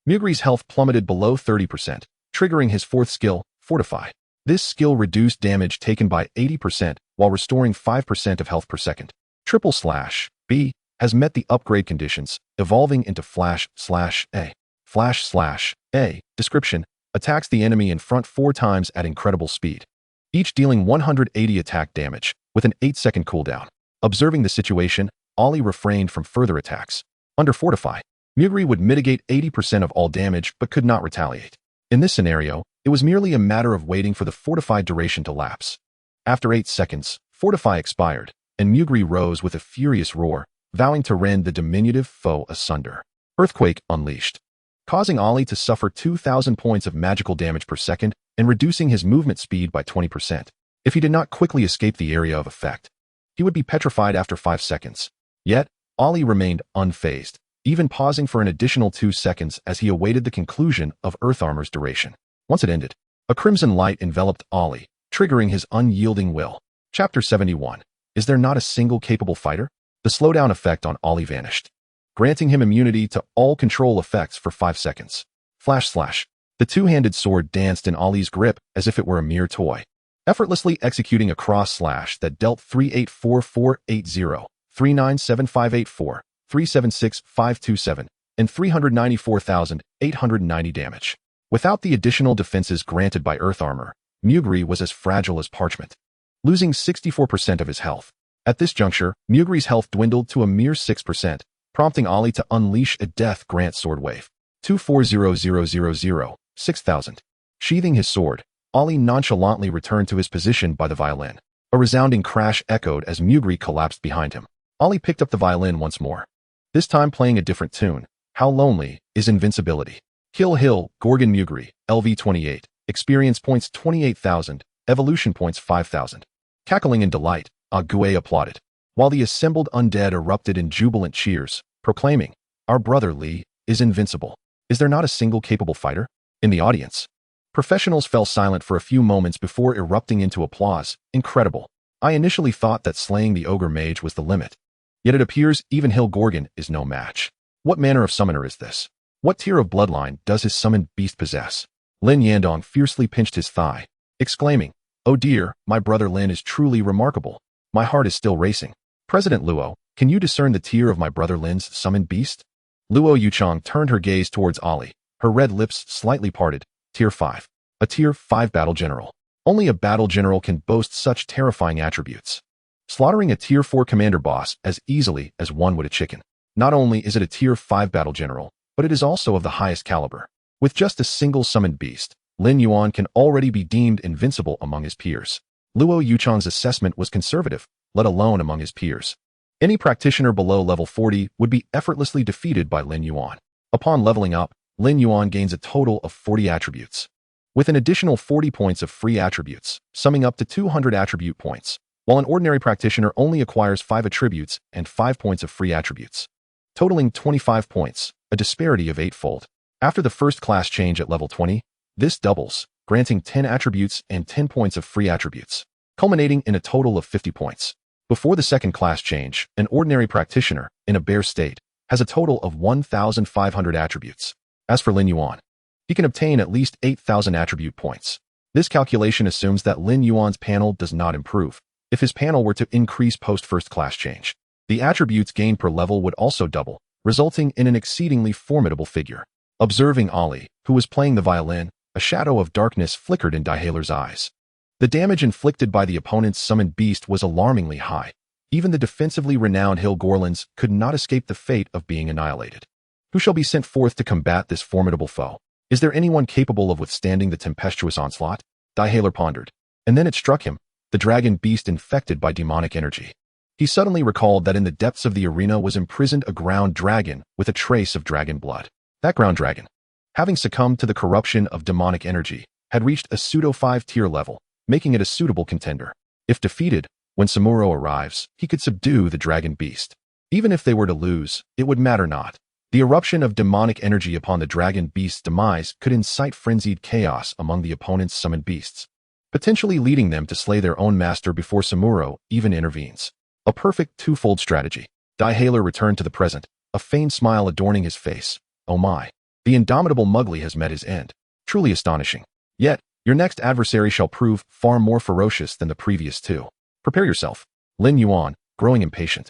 Mugri's health plummeted below 30%, triggering his 4th skill, Fortify. This skill reduced damage taken by 80% while restoring 5% of health per second. Triple slash, B, has met the upgrade conditions, evolving into Flash/A. Flash/A, description, attacks the enemy in front 4 times at incredible speed, each dealing 180 attack damage, with an 8-second cooldown. Observing the situation, Ali refrained from further attacks. Under Fortify, Mugri would mitigate 80% of all damage but could not retaliate. In this scenario, it was merely a matter of waiting for the fortified duration to lapse. After 8 seconds, Fortify expired, and Mugri rose with a furious roar, vowing to rend the diminutive foe asunder. Earthquake unleashed, causing Ali to suffer 2,000 points of magical damage per second and reducing his movement speed by 20%. If he did not quickly escape the area of effect, he would be petrified after 5 seconds. Yet, Ali remained unfazed, even pausing for an additional 2 seconds as he awaited the conclusion of Earth Armor's duration. Once it ended, a crimson light enveloped Ollie, triggering his unyielding will. Chapter 71. Is there not a single capable fighter? The slowdown effect on Ollie vanished, granting him immunity to all control effects for 5 seconds. Flash slash. The two-handed sword danced in Ollie's grip as if it were a mere toy, effortlessly executing a cross slash that dealt 384480, 397584, 376527, and 394,890 damage. Without the additional defenses granted by Earth Armor, Mugri was as fragile as parchment, losing 64% of his health. At this juncture, Mugri's health dwindled to a mere 6%, prompting Ollie to unleash a Death Grant Sword Wave. 240000, 6000. Sheathing his sword, Ollie nonchalantly returned to his position by the violin. A resounding crash echoed as Mugri collapsed behind him. Ollie picked up the violin once more, this time playing a different tune. How lonely is invincibility? Hill, Gorgon Mugri, LV28, experience points 28,000, evolution points 5,000. Cackling in delight, Ague applauded, while the assembled undead erupted in jubilant cheers, proclaiming, "Our brother Li is invincible. Is there not a single capable fighter?" In the audience, professionals fell silent for a few moments before erupting into applause. Incredible. I initially thought that slaying the ogre mage was the limit. Yet it appears even Hill Gorgon is no match. What manner of summoner is this? What tier of bloodline does his summoned beast possess? Lin Yuan fiercely pinched his thigh, exclaiming, "Oh dear, my brother Lin is truly remarkable. My heart is still racing. President Luo, can you discern the tier of my brother Lin's summoned beast?" Luo Yuchang turned her gaze towards Ollie, her red lips slightly parted. Tier 5. A Tier 5 battle general. Only a battle general can boast such terrifying attributes, slaughtering a Tier 4 commander boss as easily as one would a chicken. Not only is it a Tier 5 battle general, but it is also of the highest caliber. With just a single summoned beast, Lin Yuan can already be deemed invincible among his peers. Luo Yuchang's assessment was conservative, let alone among his peers. Any practitioner below level 40 would be effortlessly defeated by Lin Yuan. Upon leveling up, Lin Yuan gains a total of 40 attributes, with an additional 40 points of free attributes, summing up to 200 attribute points, while an ordinary practitioner only acquires 5 attributes and 5 points of free attributes, totaling 25 points, a disparity of 8-fold. After the first class change at level 20, this doubles, granting 10 attributes and 10 points of free attributes, culminating in a total of 50 points. Before the second class change, an ordinary practitioner, in a bare state, has a total of 1,500 attributes. As for Lin Yuan, he can obtain at least 8,000 attribute points. This calculation assumes that Lin Yuan's panel does not improve. If his panel were to increase post-first class change, the attributes gained per level would also double, resulting in an exceedingly formidable figure. Observing Ollie, who was playing the violin, a shadow of darkness flickered in Daihaler's eyes. The damage inflicted by the opponent's summoned beast was alarmingly high. Even the defensively renowned Hill Gorlins could not escape the fate of being annihilated. Who shall be sent forth to combat this formidable foe? Is there anyone capable of withstanding the tempestuous onslaught? Daihaler pondered. And then it struck him, the dragon beast infected by demonic energy. He suddenly recalled that in the depths of the arena was imprisoned a ground dragon with a trace of dragon blood. That ground dragon, having succumbed to the corruption of demonic energy, had reached a pseudo-5 tier level, making it a suitable contender. If defeated, when Samuro arrives, he could subdue the dragon beast. Even if they were to lose, it would matter not. The eruption of demonic energy upon the dragon beast's demise could incite frenzied chaos among the opponent's summoned beasts, potentially leading them to slay their own master before Samuro even intervenes. A perfect twofold strategy. Daihaler returned to the present, a feigned smile adorning his face. Oh my. The indomitable Mugly has met his end. Truly astonishing. Yet, your next adversary shall prove far more ferocious than the previous two. Prepare yourself. Lin Yuan, growing impatient,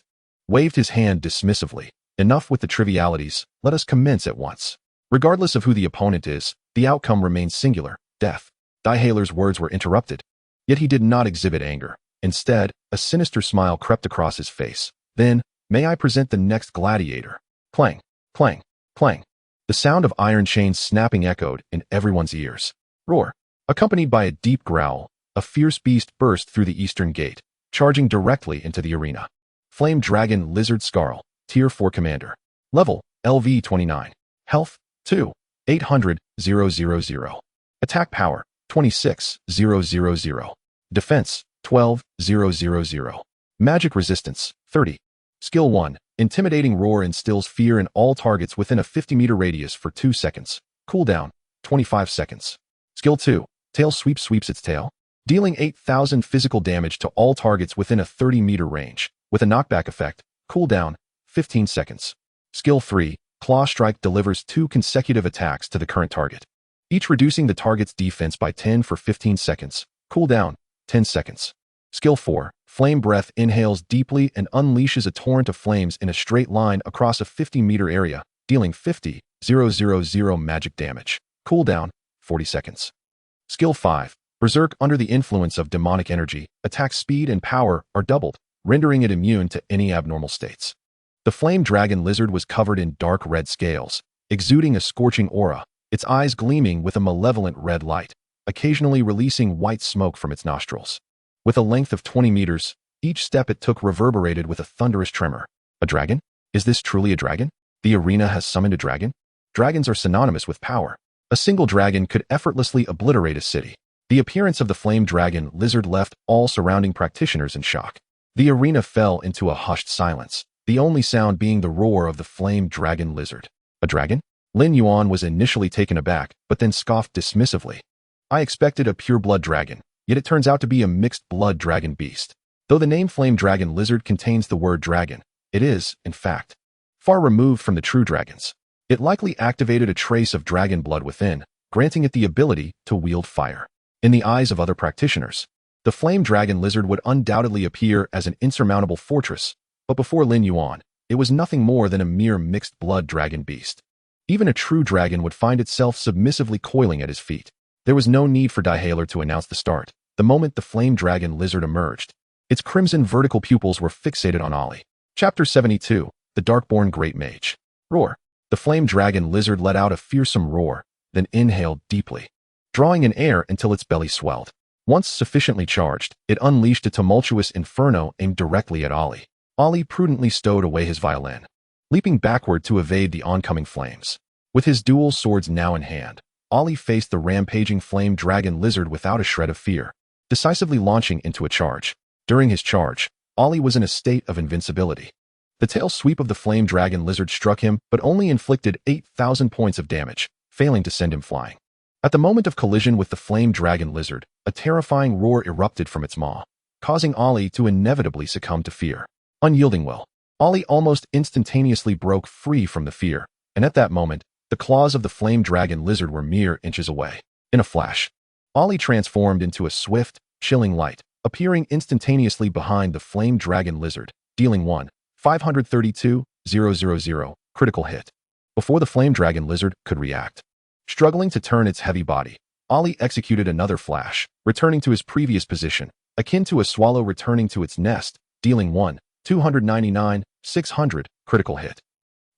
waved his hand dismissively. Enough with the trivialities, let us commence at once. Regardless of who the opponent is, the outcome remains singular, death. Daihaler's words were interrupted. Yet he did not exhibit anger. Instead, a sinister smile crept across his face. Then, may I present the next gladiator? Clang, clang, clang. The sound of iron chains snapping echoed in everyone's ears. Roar. Accompanied by a deep growl, a fierce beast burst through the eastern gate, charging directly into the arena. Flame Dragon Lizard Scarl, Tier 4 Commander. Level, LV29. Health, 2. 800,000. Attack Power, 26,000. Defense, 12,000. Magic Resistance, 30. Skill 1. Intimidating Roar instills fear in all targets within a 50-meter radius for 2 seconds. Cooldown, 25 seconds. Skill 2. Tail Sweep sweeps its tail, dealing 8,000 physical damage to all targets within a 30-meter range, with a knockback effect. Cooldown, 15 seconds. Skill 3. Claw Strike delivers 2 consecutive attacks to the current target, each reducing the target's defense by 10 for 15 seconds. Cooldown, 10 seconds. Skill 4. Flame Breath inhales deeply and unleashes a torrent of flames in a straight line across a 50-meter area, dealing 50,000 magic damage. Cooldown, 40 seconds. Skill 5. Berserk under the influence of demonic energy, attack speed and power are doubled, rendering it immune to any abnormal states. The flame dragon lizard was covered in dark red scales, exuding a scorching aura, its eyes gleaming with a malevolent red light, occasionally releasing white smoke from its nostrils. With a length of 20 meters, each step it took reverberated with a thunderous tremor. A dragon? Is this truly a dragon? The arena has summoned a dragon? Dragons are synonymous with power. A single dragon could effortlessly obliterate a city. The appearance of the flame dragon lizard left all surrounding practitioners in shock. The arena fell into a hushed silence, the only sound being the roar of the flame dragon lizard. A dragon? Lin Yuan was initially taken aback, but then scoffed dismissively. I expected a pure-blood dragon, yet it turns out to be a mixed-blood dragon beast. Though the name flame dragon lizard contains the word dragon, it is, in fact, far removed from the true dragons. It likely activated a trace of dragon blood within, granting it the ability to wield fire. In the eyes of other practitioners, the flame dragon lizard would undoubtedly appear as an insurmountable fortress, but before Lin Yuan, it was nothing more than a mere mixed-blood dragon beast. Even a true dragon would find itself submissively coiling at his feet. There was no need for Daihaler to announce the start. The moment the flame dragon lizard emerged, its crimson vertical pupils were fixated on Ollie. Chapter 72. The Darkborn Great Mage. Roar. The flame dragon lizard let out a fearsome roar, then inhaled deeply, drawing in air until its belly swelled. Once sufficiently charged, it unleashed a tumultuous inferno aimed directly at Ollie. Ollie prudently stowed away his violin, leaping backward to evade the oncoming flames. With his dual swords now in hand, Ollie faced the rampaging flame dragon lizard without a shred of fear, decisively launching into a charge. During his charge, Ollie was in a state of invincibility. The tail sweep of the flame dragon lizard struck him, but only inflicted 8,000 points of damage, failing to send him flying. At the moment of collision with the flame dragon lizard, a terrifying roar erupted from its maw, causing Ollie to inevitably succumb to fear. Unyielding will, Ollie almost instantaneously broke free from the fear, and at that moment, the claws of the flame dragon lizard were mere inches away. In a flash, Ollie transformed into a swift, chilling light, appearing instantaneously behind the flame dragon lizard, dealing 1,532,000 critical hit, before the flame dragon lizard could react. Struggling to turn its heavy body, Ollie executed another flash, returning to his previous position, akin to a swallow returning to its nest, dealing 1,299,600 critical hit.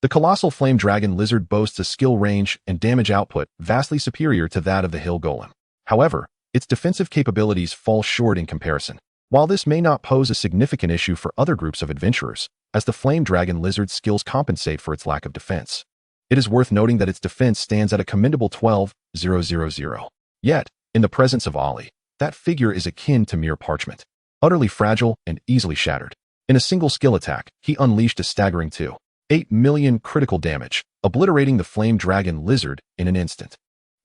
The colossal flame dragon lizard boasts a skill range and damage output vastly superior to that of the hill golem. However, its defensive capabilities fall short in comparison. While this may not pose a significant issue for other groups of adventurers, as the flame dragon lizard's skills compensate for its lack of defense, it is worth noting that its defense stands at a commendable 12,000. Yet, in the presence of Ollie, that figure is akin to mere parchment, utterly fragile and easily shattered. In a single skill attack, he unleashed a staggering 2.8 million critical damage, obliterating the flame dragon lizard in an instant.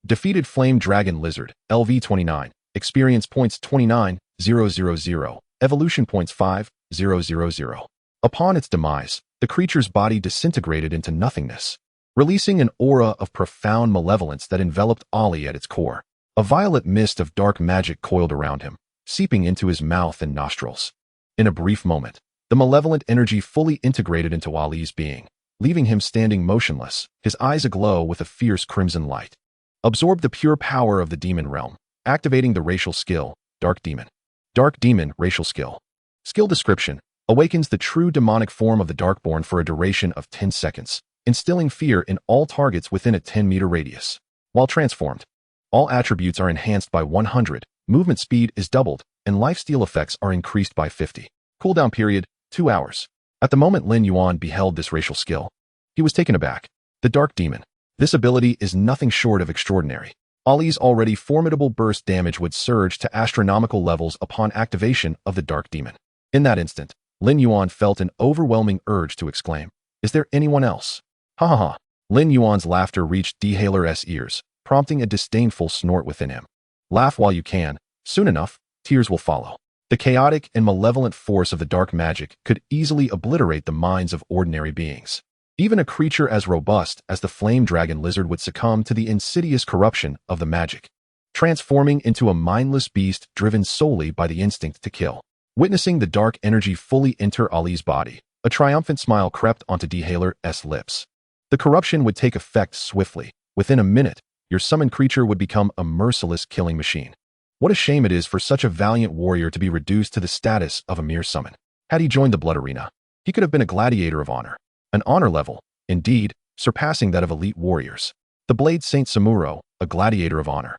Defeated flame dragon lizard, LV29, experience points 29,000, evolution points 5,000. Upon its demise, the creature's body disintegrated into nothingness, releasing an aura of profound malevolence that enveloped Ollie at its core. A violet mist of dark magic coiled around him, seeping into his mouth and nostrils. In a brief moment, the malevolent energy fully integrated into Ollie's being, leaving him standing motionless, his eyes aglow with a fierce crimson light. Absorb the pure power of the demon realm, activating the racial skill, Dark Demon. Dark Demon racial skill. Skill description: awakens the true demonic form of the Darkborn for a duration of 10 seconds, instilling fear in all targets within a 10-meter radius. While transformed, all attributes are enhanced by 100, movement speed is doubled, and lifesteal effects are increased by 50. Cooldown period, 2 hours. At the moment Lin Yuan beheld this racial skill, he was taken aback. The Dark Demon. This ability is nothing short of extraordinary. Ollie's already formidable burst damage would surge to astronomical levels upon activation of the Dark Demon. In that instant, Lin Yuan felt an overwhelming urge to exclaim, "Is there anyone else?" Ha ha ha. Lin Yuan's laughter reached Daihaler's ears, prompting a disdainful snort within him. Laugh while you can. Soon enough, tears will follow. The chaotic and malevolent force of the dark magic could easily obliterate the minds of ordinary beings. Even a creature as robust as the flame dragon lizard would succumb to the insidious corruption of the magic, transforming into a mindless beast driven solely by the instinct to kill. Witnessing the dark energy fully enter Ali's body, a triumphant smile crept onto Dehaler's lips. The corruption would take effect swiftly. Within a minute, your summoned creature would become a merciless killing machine. What a shame it is for such a valiant warrior to be reduced to the status of a mere summon. Had he joined the blood arena, he could have been a gladiator of honor. An honor level, indeed, surpassing that of elite warriors. The Blade Saint Samuro, a gladiator of honor,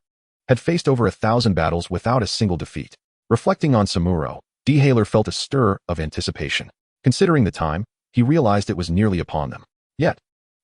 had faced over 1,000 battles without a single defeat. Reflecting on Samuro, Dehaler felt a stir of anticipation. Considering the time, he realized it was nearly upon them. Yet,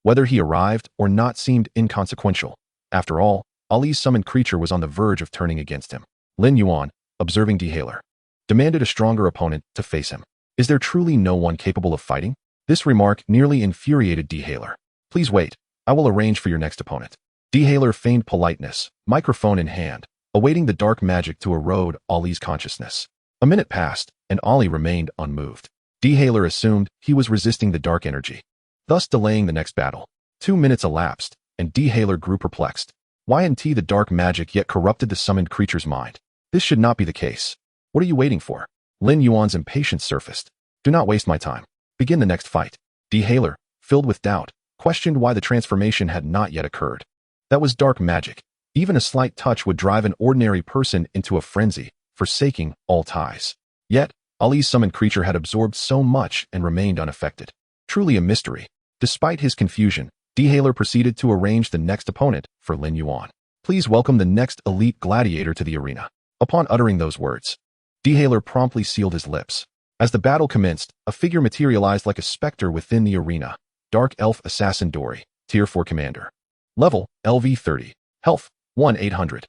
whether he arrived or not seemed inconsequential. After all, Ali's summoned creature was on the verge of turning against him. Lin Yuan, observing Dehaler, demanded a stronger opponent to face him. Is there truly no one capable of fighting? This remark nearly infuriated Dehaler. Please wait, I will arrange for your next opponent. Dehaler feigned politeness, microphone in hand, awaiting the dark magic to erode Ali's consciousness. A minute passed, and Ali remained unmoved. Dehaler assumed he was resisting the dark energy, thus delaying the next battle. 2 minutes elapsed, and Dehaler grew perplexed. Why hadn't the dark magic yet corrupted the summoned creature's mind? This should not be the case. What are you waiting for? Lin Yuan's impatience surfaced. Do not waste my time. Begin the next fight. Dehaler, filled with doubt, questioned why the transformation had not yet occurred. That was dark magic. Even a slight touch would drive an ordinary person into a frenzy, forsaking all ties. Yet, Ali's summoned creature had absorbed so much and remained unaffected. Truly a mystery. Despite his confusion, Dehaler proceeded to arrange the next opponent for Lin Yuan. Please welcome the next elite gladiator to the arena. Upon uttering those words, Dehaler promptly sealed his lips. As the battle commenced, a figure materialized like a specter within the arena. Dark Elf Assassin Dori, Tier 4 Commander. Level, LV 30. Health, 1-800.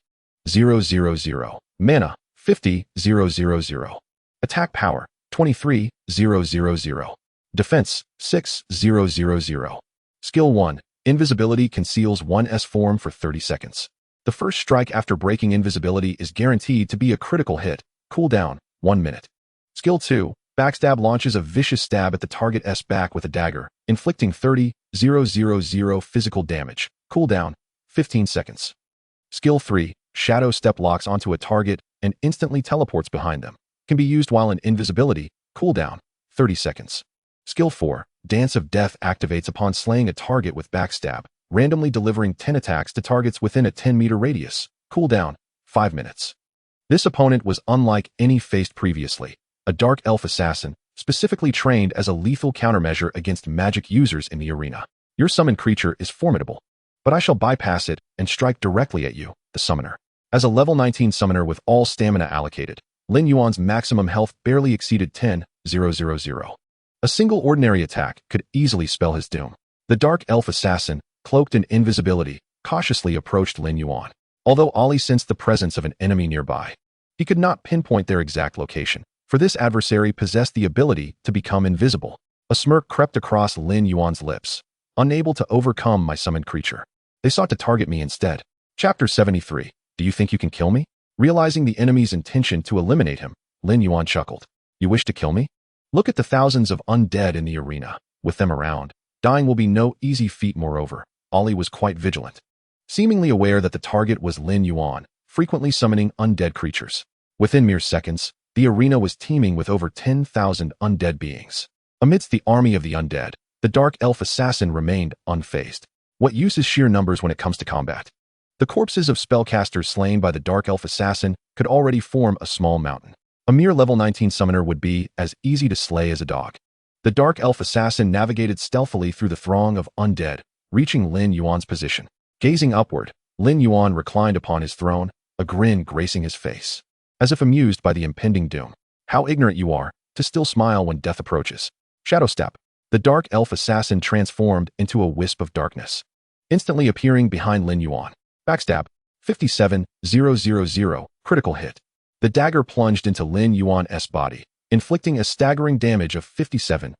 000. Mana, 50,000. Attack power, 23,000. Defense, 6,000. Skill 1. Invisibility conceals 1's form for 30 seconds. The first strike after breaking invisibility is guaranteed to be a critical hit. Cooldown, 1 minute. Skill 2. Backstab launches a vicious stab at the target's back with a dagger, inflicting 30,000 physical damage. Cooldown, 15 seconds. Skill 3. Shadow Step locks onto a target and instantly teleports behind them. Can be used while in invisibility. Cooldown, 30 seconds. Skill 4. Dance of Death activates upon slaying a target with backstab, randomly delivering 10 attacks to targets within a 10-meter radius. Cooldown, 5 minutes. This opponent was unlike any faced previously. A dark elf assassin, specifically trained as a lethal countermeasure against magic users in the arena. Your summoned creature is formidable, but I shall bypass it and strike directly at you, the summoner. As a level 19 summoner with all stamina allocated, Lin Yuan's maximum health barely exceeded 10,000. A single ordinary attack could easily spell his doom. The dark elf assassin, cloaked in invisibility, cautiously approached Lin Yuan. Although Ali sensed the presence of an enemy nearby, he could not pinpoint their exact location, for this adversary possessed the ability to become invisible. A smirk crept across Lin Yuan's lips. Unable to overcome my summoned creature, they sought to target me instead. Chapter 73. Do you think you can kill me? Realizing the enemy's intention to eliminate him, Lin Yuan chuckled. You wish to kill me? Look at the thousands of undead in the arena. With them around, dying will be no easy feat. Moreover, Ali was quite vigilant, seemingly aware that the target was Lin Yuan, frequently summoning undead creatures. Within mere seconds, the arena was teeming with over 10,000 undead beings. Amidst the army of the undead, the dark elf assassin remained unfazed. What use is sheer numbers when it comes to combat? The corpses of spellcasters slain by the dark elf assassin could already form a small mountain. A mere level 19 summoner would be as easy to slay as a dog. The dark elf assassin navigated stealthily through the throng of undead, reaching Lin Yuan's position. Gazing upward, Lin Yuan reclined upon his throne, a grin gracing his face, as if amused by the impending doom. How ignorant you are, to still smile when death approaches. Shadow Step. The dark elf assassin transformed into a wisp of darkness, instantly appearing behind Lin Yuan. Backstab. 57,000. Critical hit. The dagger plunged into Lin Yuan's body, inflicting a staggering damage of 57,000.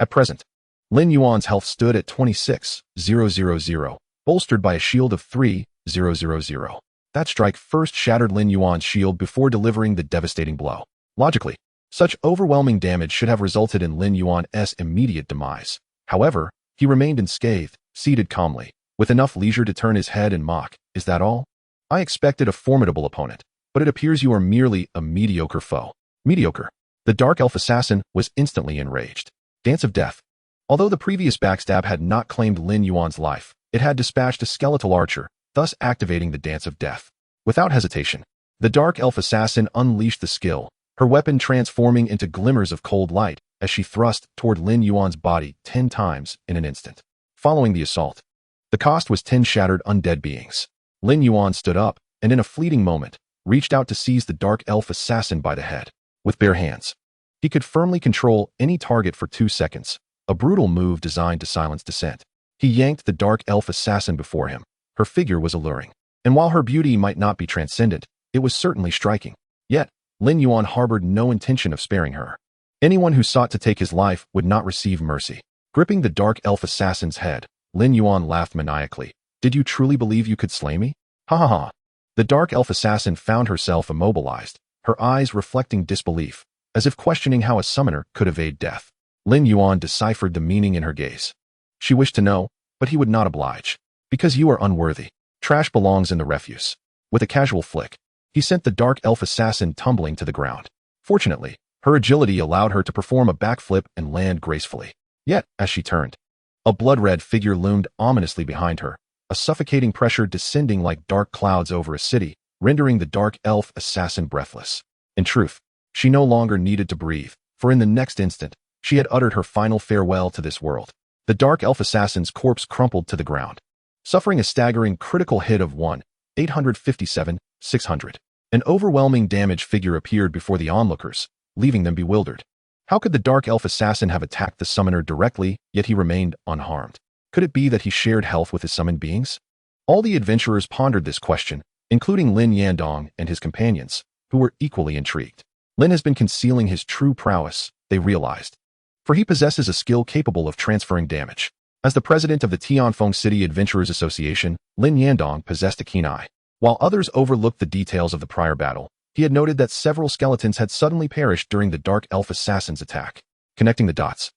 At present, Lin Yuan's health stood at 26,000, bolstered by a shield of 3,000. That strike first shattered Lin Yuan's shield before delivering the devastating blow. Logically, such overwhelming damage should have resulted in Lin Yuan's immediate demise. However, he remained unscathed, seated calmly, with enough leisure to turn his head and mock, "Is that all? I expected a formidable opponent, but it appears you are merely a mediocre foe." Mediocre. The Dark Elf assassin was instantly enraged. Dance of Death. Although the previous backstab had not claimed Lin Yuan's life, it had dispatched a skeletal archer, thus activating the Dance of Death. Without hesitation, the Dark Elf assassin unleashed the skill, her weapon transforming into glimmers of cold light as she thrust toward Lin Yuan's body 10 times in an instant. Following the assault, the cost was 10 shattered undead beings. Lin Yuan stood up and in a fleeting moment, reached out to seize the Dark Elf assassin by the head. With bare hands, he could firmly control any target for 2 seconds, a brutal move designed to silence dissent. He yanked the Dark Elf assassin before him. Her figure was alluring, and while her beauty might not be transcendent, it was certainly striking. Yet, Lin Yuan harbored no intention of sparing her. Anyone who sought to take his life would not receive mercy. Gripping the Dark Elf assassin's head, Lin Yuan laughed maniacally. "Did you truly believe you could slay me? Ha ha ha." The Dark Elf assassin found herself immobilized, her eyes reflecting disbelief, as if questioning how a summoner could evade death. Lin Yuan deciphered the meaning in her gaze. She wished to know, but he would not oblige. "Because you are unworthy. Trash belongs in the refuse." With a casual flick, he sent the Dark Elf assassin tumbling to the ground. Fortunately, her agility allowed her to perform a backflip and land gracefully. Yet, as she turned, a blood-red figure loomed ominously behind her, a suffocating pressure descending like dark clouds over a city, rendering the Dark Elf assassin breathless. In truth, she no longer needed to breathe, for in the next instant, she had uttered her final farewell to this world. The Dark Elf assassin's corpse crumpled to the ground, suffering a staggering critical hit of 1,857,600. An overwhelming damage figure appeared before the onlookers, leaving them bewildered. How could the Dark Elf assassin have attacked the summoner directly, yet he remained unharmed? Could it be that he shared health with his summoned beings? All the adventurers pondered this question, including Lin Yandong and his companions, who were equally intrigued. Lin has been concealing his true prowess, they realized, for he possesses a skill capable of transferring damage. As the president of the Tianfeng City Adventurers Association, Lin Yandong possessed a keen eye. While others overlooked the details of the prior battle, he had noted that several skeletons had suddenly perished during the Dark Elf assassin's attack. Connecting the dots,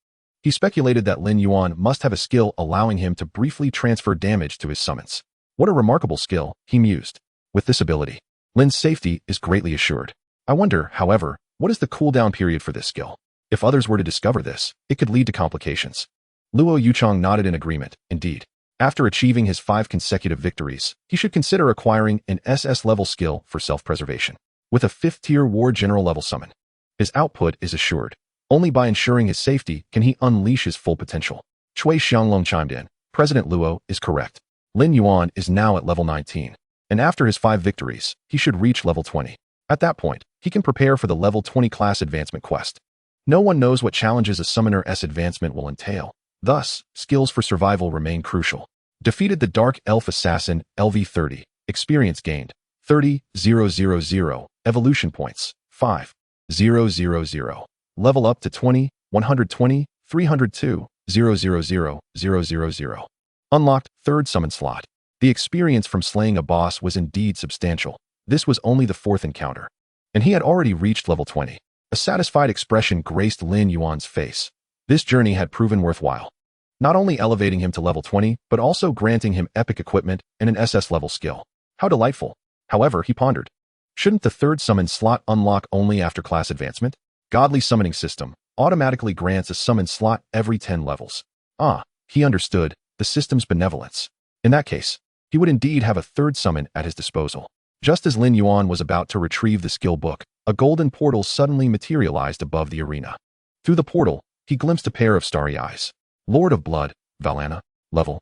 he speculated that Lin Yuan must have a skill allowing him to briefly transfer damage to his summons. What a remarkable skill, he mused. With this ability, Lin's safety is greatly assured. I wonder, however, what is the cooldown period for this skill? If others were to discover this, it could lead to complications. Luo Yuchong nodded in agreement. Indeed, after achieving his 5 consecutive victories, he should consider acquiring an SS-level skill for self-preservation. With a 5th-tier War General level summon, his output is assured. Only by ensuring his safety can he unleash his full potential. Chui Xianglong chimed in. President Luo is correct. Lin Yuan is now at level 19, and after his 5 victories, he should reach level 20. At that point, he can prepare for the level 20 class advancement quest. No one knows what challenges a summoner's advancement will entail. Thus, skills for survival remain crucial. Defeated the Dark Elf assassin, LV30. Experience gained, 30,000. Evolution points, 5,000. Level up to 20, 120, 302, 000. Unlocked 3rd summon slot. The experience from slaying a boss was indeed substantial. This was only the 4th encounter, and he had already reached level 20. A satisfied expression graced Lin Yuan's face. This journey had proven worthwhile, not only elevating him to level 20, but also granting him epic equipment and an SS-level skill. How delightful. However, he pondered, shouldn't the 3rd summon slot unlock only after class advancement? Godly summoning system automatically grants a summon slot every 10 levels. He understood the system's benevolence. In that case, he would indeed have a 3rd summon at his disposal. Just as Lin Yuan was about to retrieve the skill book, a golden portal suddenly materialized above the arena. Through the portal, he glimpsed a pair of starry eyes. Lord of Blood, Valana, level.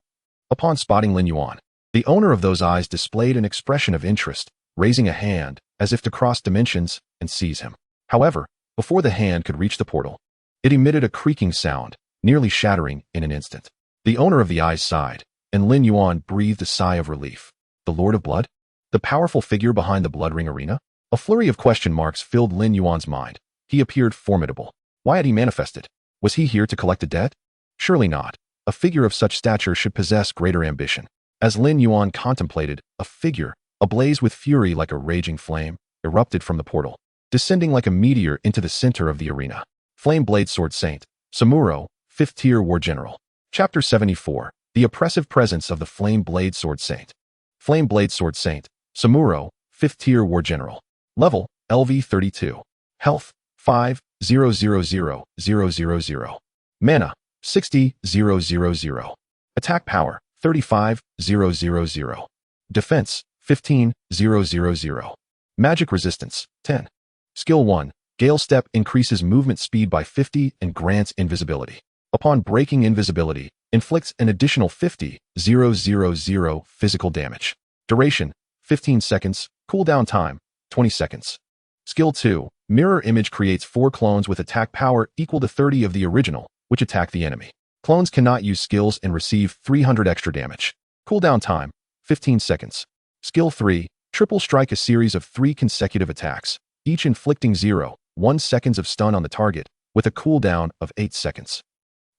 Upon spotting Lin Yuan, the owner of those eyes displayed an expression of interest, raising a hand as if to cross dimensions and seize him. However, before the hand could reach the portal, it emitted a creaking sound, nearly shattering in an instant. The owner of the eyes sighed, and Lin Yuan breathed a sigh of relief. The Lord of Blood? The powerful figure behind the Blood Ring arena? A flurry of question marks filled Lin Yuan's mind. He appeared formidable. Why had he manifested? Was he here to collect a debt? Surely not. A figure of such stature should possess greater ambition. As Lin Yuan contemplated, a figure, ablaze with fury like a raging flame, erupted from the portal, descending like a meteor into the center of the arena. Flame Blade Sword Saint, Samuro, 5th Tier War General. Chapter 74. The Oppressive Presence of the Flame Blade Sword Saint. Flame Blade Sword Saint, Samuro, 5th Tier War General. Level, LV 32. Health, 5,000,000. Mana, 60,000. Attack Power, 35,000. Defense, 15,000. Magic Resistance, 10. Skill 1. Gale Step increases movement speed by 50 and grants invisibility. Upon breaking invisibility, inflicts an additional 50,000 physical damage. Duration, 15 seconds. Cooldown time, 20 seconds. Skill 2. Mirror Image creates 4 clones with attack power equal to 30 of the original, which attack the enemy. Clones cannot use skills and receive 300 extra damage. Cooldown time, 15 seconds. Skill 3. Triple Strike a series of 3 consecutive attacks, each inflicting 0.1 seconds of stun on the target, with a cooldown of 8 seconds.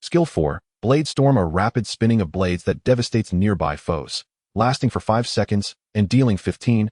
Skill 4. Blade Storm a rapid spinning of blades that devastates nearby foes, lasting for 5 seconds and dealing 15,000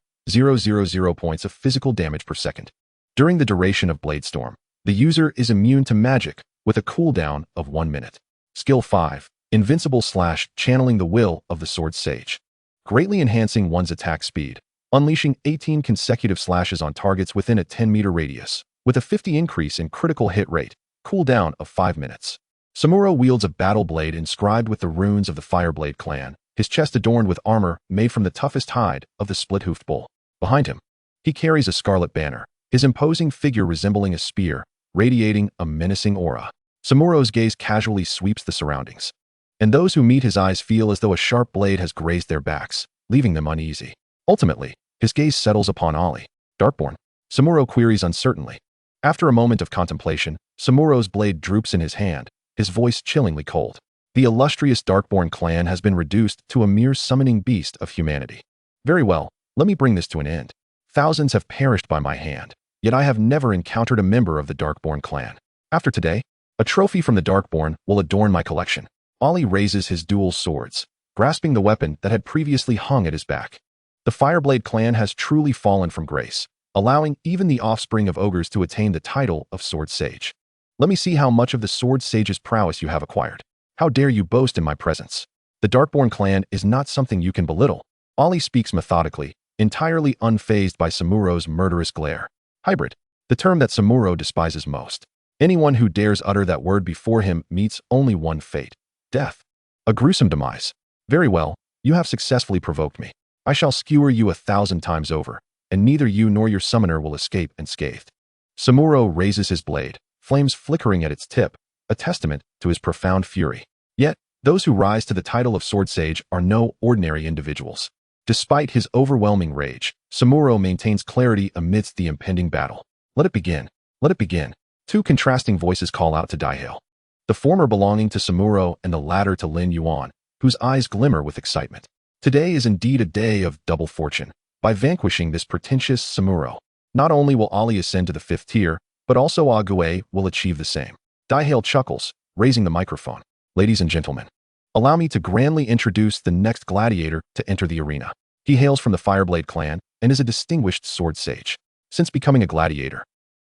points of physical damage per second. During the duration of Blade Storm, the user is immune to magic with a cooldown of 1 minute. Skill 5. Invincible Slash channeling the will of the Sword Sage, greatly enhancing one's attack speed, unleashing 18 consecutive slashes on targets within a 10-meter radius, with a 50 increase in critical hit rate, cooldown of 5 minutes. Samuro wields a battle blade inscribed with the runes of the Fireblade clan, his chest adorned with armor made from the toughest hide of the split-hoofed bull. Behind him, he carries a scarlet banner, his imposing figure resembling a spear, radiating a menacing aura. Samuro's gaze casually sweeps the surroundings, and those who meet his eyes feel as though a sharp blade has grazed their backs, leaving them uneasy. Ultimately, his gaze settles upon Ali. Darkborn? Samuro queries uncertainly. After a moment of contemplation, Samuro's blade droops in his hand, his voice chillingly cold. The illustrious Darkborn clan has been reduced to a mere summoning beast of humanity. Very well, let me bring this to an end. Thousands have perished by my hand, yet I have never encountered a member of the Darkborn clan. After today, a trophy from the Darkborn will adorn my collection. Ali raises his dual swords, grasping the weapon that had previously hung at his back. The Fireblade clan has truly fallen from grace, allowing even the offspring of ogres to attain the title of Sword Sage. Let me see how much of the Sword Sage's prowess you have acquired. How dare you boast in my presence? The Darkborn clan is not something you can belittle. Ali speaks methodically, entirely unfazed by Samuro's murderous glare. Hybrid, the term that Samuro despises most. Anyone who dares utter that word before him meets only one fate: death. A gruesome demise. Very well, you have successfully provoked me. I shall skewer you 1,000 times over, and neither you nor your summoner will escape unscathed. Samuro raises his blade, flames flickering at its tip, a testament to his profound fury. Yet, those who rise to the title of Sword Sage are no ordinary individuals. Despite his overwhelming rage, Samuro maintains clarity amidst the impending battle. Let it begin. Let it begin. 2 contrasting voices call out to Daihale, the former belonging to Samuro and the latter to Lin Yuan, whose eyes glimmer with excitement. Today is indeed a day of double fortune. By vanquishing this pretentious Samuro, not only will Ali ascend to the 5th tier, but also Ague will achieve the same. Daihale chuckles, raising the microphone. Ladies and gentlemen, allow me to grandly introduce the next gladiator to enter the arena. He hails from the Fireblade clan and is a distinguished sword sage. Since becoming a gladiator,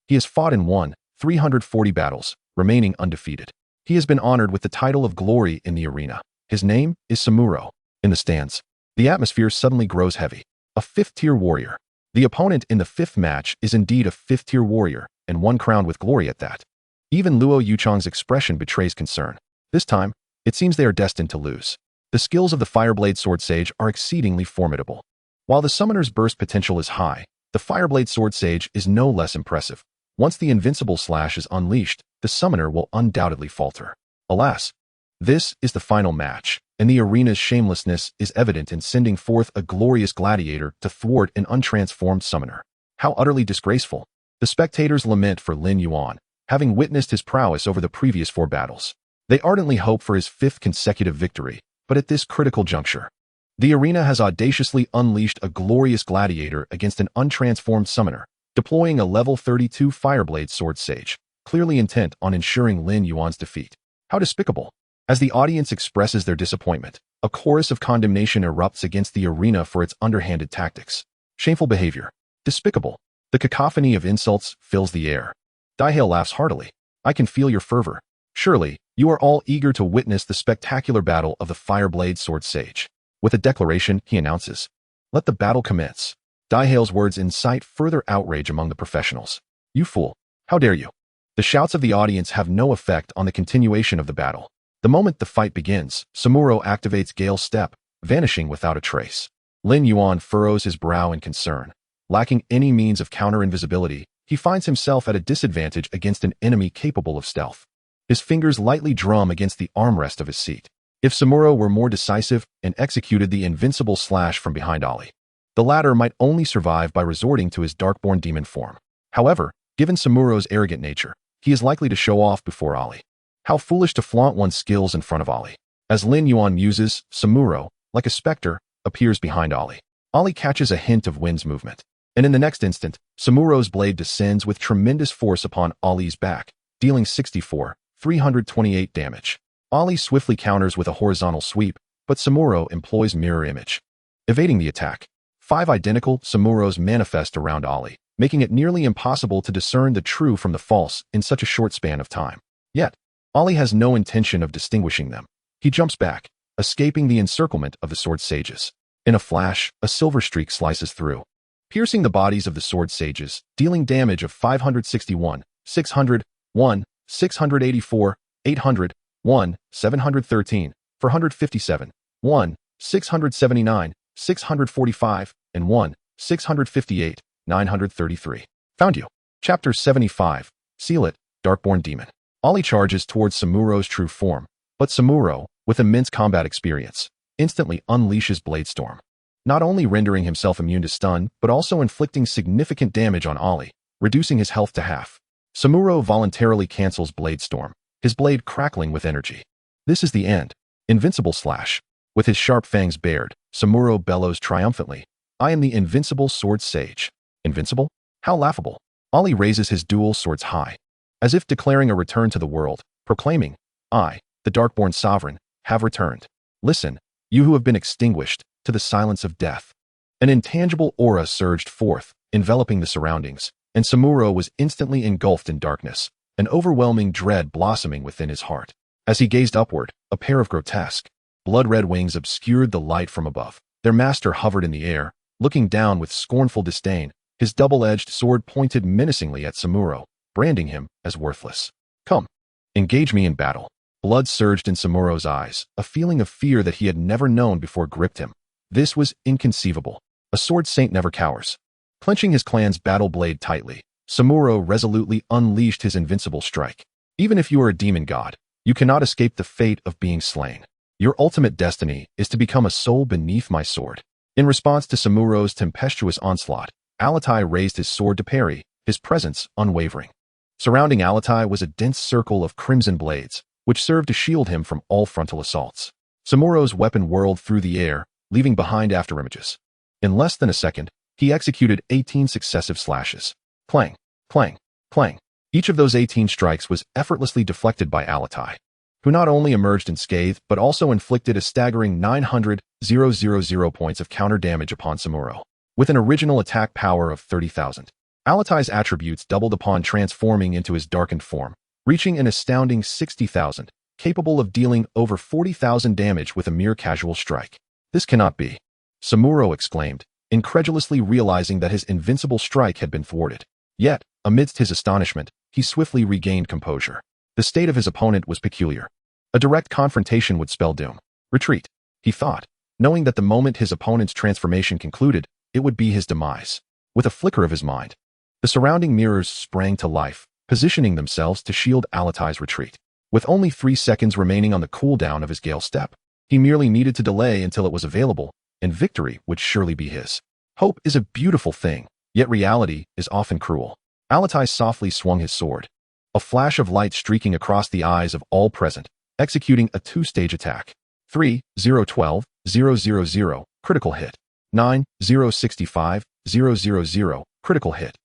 he has fought and won 340 battles, remaining undefeated. He has been honored with the title of glory in the arena. His name is Samuro. In the stands, the atmosphere suddenly grows heavy. A 5th tier warrior. The opponent in the 5th match is indeed a 5th tier warrior, and one crowned with glory at that. Even Luo Yuchang's expression betrays concern. This time, it seems they are destined to lose. The skills of the Fireblade Sword Sage are exceedingly formidable. While the summoner's burst potential is high, the Fireblade Sword Sage is no less impressive. Once the invincible slash is unleashed, the summoner will undoubtedly falter. Alas, this is the final match, and the arena's shamelessness is evident in sending forth a glorious gladiator to thwart an untransformed summoner. How utterly disgraceful. The spectators lament for Lin Yuan, having witnessed his prowess over the previous 4 battles. They ardently hope for his 5th consecutive victory, but at this critical juncture, the arena has audaciously unleashed a glorious gladiator against an untransformed summoner, deploying a level 32 Fireblade Sword Sage, clearly intent on ensuring Lin Yuan's defeat. How despicable. As the audience expresses their disappointment, A chorus of condemnation erupts against the arena for its underhanded tactics. Shameful behavior. Despicable. The cacophony of insults fills the air. Daihale laughs heartily. I can feel your fervor. Surely, you are all eager to witness the spectacular battle of the Fireblade Sword Sage. With a declaration, he announces, "Let the battle commence." Daihale's words incite further outrage among the professionals. You fool. How dare you? The shouts of the audience have no effect on the continuation of the battle. The moment the fight begins, Samuro activates Gale's Step, vanishing without a trace. Lin Yuan furrows his brow in concern. Lacking any means of counter-invisibility, he finds himself at a disadvantage against an enemy capable of stealth. His fingers lightly drum against the armrest of his seat. If Samuro were more decisive and executed the invincible slash from behind Ali, the latter might only survive by resorting to his Darkborn demon form. However, given Samuro's arrogant nature, he is likely to show off before Ali. How foolish to flaunt one's skills in front of Ali. As Lin Yuan muses, Samuro, like a specter, appears behind Ali. Ali catches a hint of Wind's movement, and in the next instant, Samuro's blade descends with tremendous force upon Ali's back, dealing 328 damage. Ali swiftly counters with a horizontal sweep, but Samuro employs mirror image. Evading the attack, 5 identical Samuros manifest around Ali, making it nearly impossible to discern the true from the false in such a short span of time. Yet, Ali has no intention of distinguishing them. He jumps back, escaping the encirclement of the sword sages. In a flash, a silver streak slices through, piercing the bodies of the sword sages, dealing damage of 561, 600, 1, 684, 800, 1, 713, 457, 1, 679, 645, and 1, 658, 933. Found you. Chapter 75. Seal it, Darkborn Demon. Ali charges towards Samuro's true form, but Samuro, with immense combat experience, instantly unleashes Blade Storm, not only rendering himself immune to stun, but also inflicting significant damage on Ali, reducing his health to half. Samuro voluntarily cancels Blade Storm, his blade crackling with energy. This is the end. Invincible slash. With his sharp fangs bared, Samuro bellows triumphantly, I am the invincible sword sage. Invincible? How laughable. Ali raises his dual swords high, as if declaring a return to the world, proclaiming, I, the Darkborn Sovereign, have returned. Listen, you who have been extinguished, to the silence of death. An intangible aura surged forth, enveloping the surroundings, and Samuro was instantly engulfed in darkness, an overwhelming dread blossoming within his heart. As he gazed upward, a pair of grotesque, blood-red wings obscured the light from above. Their master hovered in the air, looking down with scornful disdain, his double-edged sword pointed menacingly at Samuro, branding him as worthless. Come, engage me in battle. Blood surged in Samuro's eyes, a feeling of fear that he had never known before gripped him. This was inconceivable. A sword saint never cowers. Clenching his clan's battle blade tightly, Samuro resolutely unleashed his invincible strike. Even if you are a demon god, you cannot escape the fate of being slain. Your ultimate destiny is to become a soul beneath my sword. In response to Samuro's tempestuous onslaught, Alatai raised his sword to parry, his presence unwavering. Surrounding Alatai was a dense circle of crimson blades, which served to shield him from all frontal assaults. Samuro's weapon whirled through the air, leaving behind afterimages. In less than a second, he executed 18 successive slashes. Clang, clang, clang. Each of those 18 strikes was effortlessly deflected by Alatai, who not only emerged unscathed but also inflicted a staggering 900,000 points of counter damage upon Samuro. With an original attack power of 30,000, Alatai's attributes doubled upon transforming into his darkened form, reaching an astounding 60,000, capable of dealing over 40,000 damage with a mere casual strike. This cannot be, Samuro exclaimed, incredulously realizing that his invincible strike had been thwarted. Yet, amidst his astonishment, he swiftly regained composure. The state of his opponent was peculiar. A direct confrontation would spell doom. Retreat, he thought, knowing that the moment his opponent's transformation concluded, it would be his demise. With a flicker of his mind, the surrounding mirrors sprang to life, positioning themselves to shield Alatai's retreat. With only 3 seconds remaining on the cooldown of his Gale Step, he merely needed to delay until it was available, and victory would surely be his. Hope is a beautiful thing, yet reality is often cruel. Alatai softly swung his sword, a flash of light streaking across the eyes of all present, executing a 2-stage attack. 3-0-12-0-0-0, critical hit. 9-0-65-0-0-0, critical hit.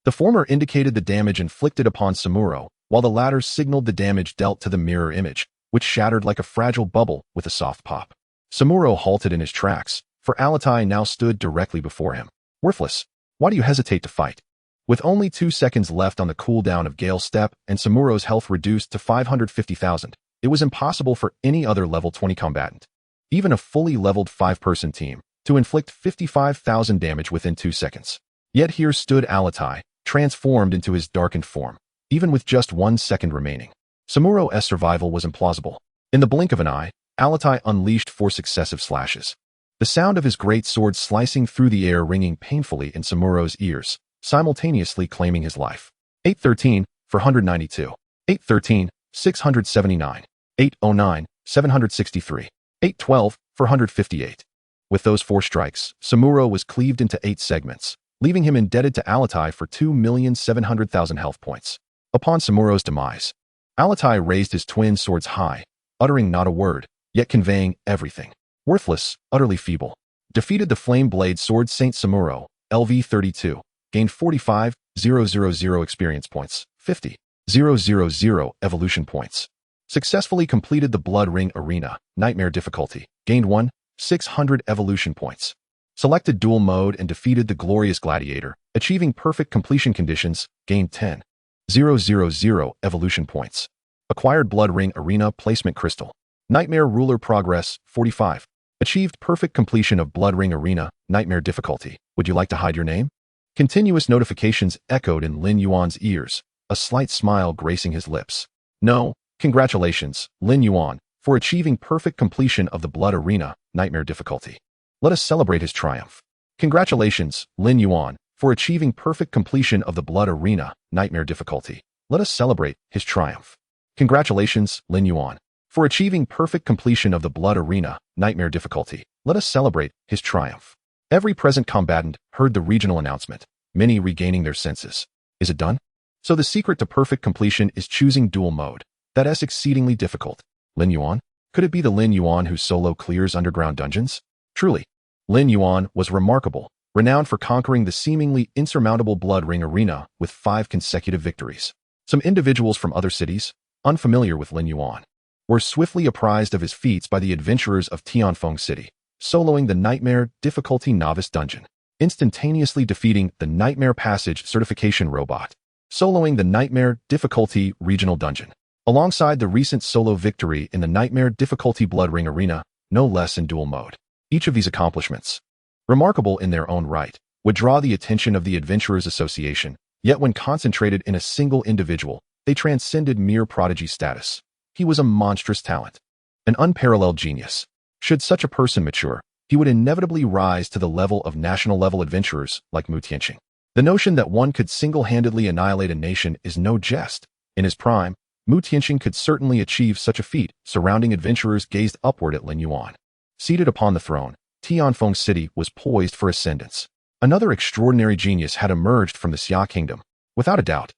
The former indicated the damage inflicted upon Samuro, while the latter signaled the damage dealt to the mirror image, which shattered like a fragile bubble with a soft pop. Samuro halted in his tracks, for Alatai now stood directly before him. Worthless. Why do you hesitate to fight? With only 2 seconds left on the cooldown of Gale's Step and Samuro's health reduced to 550,000, it was impossible for any other level 20 combatant, even a fully leveled 5-person team, to inflict 55,000 damage within 2 seconds. Yet here stood Alatai, transformed into his darkened form, even with just 1 second remaining. Samuro's survival was implausible. In the blink of an eye, Alatai unleashed 4 successive slashes. The sound of his great sword slicing through the air ringing painfully in Samuro's ears, simultaneously claiming his life. 813 for 192. 813, 679. 809, 763. 812 for 158. With those 4 strikes, Samuro was cleaved into 8 segments, leaving him indebted to Alatai for 2,700,000 health points. Upon Samuro's demise, Alatai raised his twin swords high, uttering not a word, yet conveying everything. Worthless, utterly feeble. Defeated the Flame Blade Sword Saint Samuro, LV 32, gained 45,000 experience points, 50,000 evolution points. Successfully completed the Blood Ring Arena, Nightmare difficulty, gained 1,600 evolution points. Selected dual mode and defeated the Glorious Gladiator, achieving perfect completion conditions, gained 10,000 evolution points. Acquired Blood Ring Arena Placement Crystal. Nightmare Ruler Progress, 45. Achieved perfect completion of Blood Ring Arena, Nightmare difficulty. Would you like to hide your name? Continuous notifications echoed in Lin Yuan's ears, a slight smile gracing his lips. No, congratulations, Lin Yuan, for achieving perfect completion of the Blood Arena, Nightmare difficulty. Let us celebrate his triumph. Congratulations, Lin Yuan, for achieving perfect completion of the Blood Arena, Nightmare difficulty. Let us celebrate his triumph. Congratulations, Lin Yuan, for achieving perfect completion of the Blood Arena, Nightmare difficulty. Let us celebrate his triumph. Every present combatant heard the regional announcement, many regaining their senses. Is it done? So the secret to perfect completion is choosing dual mode. That is exceedingly difficult. Lin Yuan? Could it be the Lin Yuan who solo clears underground dungeons? Truly, Lin Yuan was remarkable, renowned for conquering the seemingly insurmountable Blood Ring Arena with 5 consecutive victories. Some individuals from other cities, unfamiliar with Lin Yuan, were swiftly apprised of his feats by the adventurers of Tianfeng City, soloing the Nightmare Difficulty Novice Dungeon, instantaneously defeating the Nightmare Passage Certification Robot, soloing the Nightmare Difficulty Regional Dungeon, alongside the recent solo victory in the Nightmare Difficulty Blood Ring Arena, no less in dual mode. Each of these accomplishments, remarkable in their own right, would draw the attention of the Adventurers Association, yet when concentrated in a single individual, they transcended mere prodigy status. He was a monstrous talent, an unparalleled genius. Should such a person mature, he would inevitably rise to the level of national-level adventurers like Mu Tianqing. The notion that one could single-handedly annihilate a nation is no jest. In his prime, Mu Tianqing could certainly achieve such a feat. Surrounding adventurers gazed upward at Lin Yuan. Seated upon the throne, Tianfeng City was poised for ascendance. Another extraordinary genius had emerged from the Xia Kingdom. Without a doubt,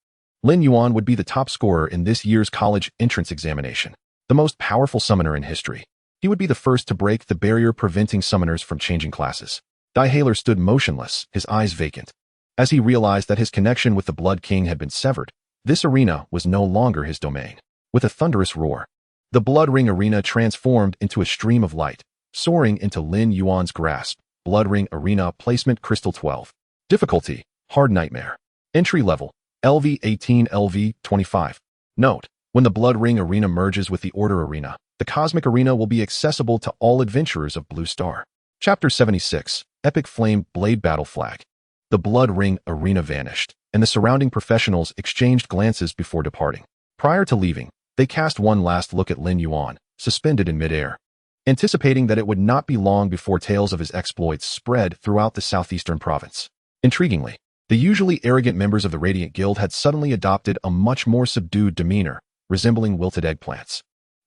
Lin Yuan would be the top scorer in this year's college entrance examination, the most powerful summoner in history. He would be the first to break the barrier preventing summoners from changing classes. Dai Haler stood motionless, his eyes vacant. As he realized that his connection with the Blood King had been severed, this arena was no longer his domain. With a thunderous roar, the Blood Ring Arena transformed into a stream of light, soaring into Lin Yuan's grasp. Blood Ring Arena Placement Crystal 12. Difficulty, Hard Nightmare. Entry Level, LV 18 LV 25. Note, when the Blood Ring Arena merges with the Order Arena, the Cosmic Arena will be accessible to all adventurers of Blue Star. Chapter 76, Epic Flame Blade Battle Flag. The Blood Ring Arena vanished, and the surrounding professionals exchanged glances before departing. Prior to leaving, they cast one last look at Lin Yuan, suspended in midair, anticipating that it would not be long before tales of his exploits spread throughout the southeastern province. Intriguingly, the usually arrogant members of the Radiant Guild had suddenly adopted a much more subdued demeanor, resembling wilted eggplants,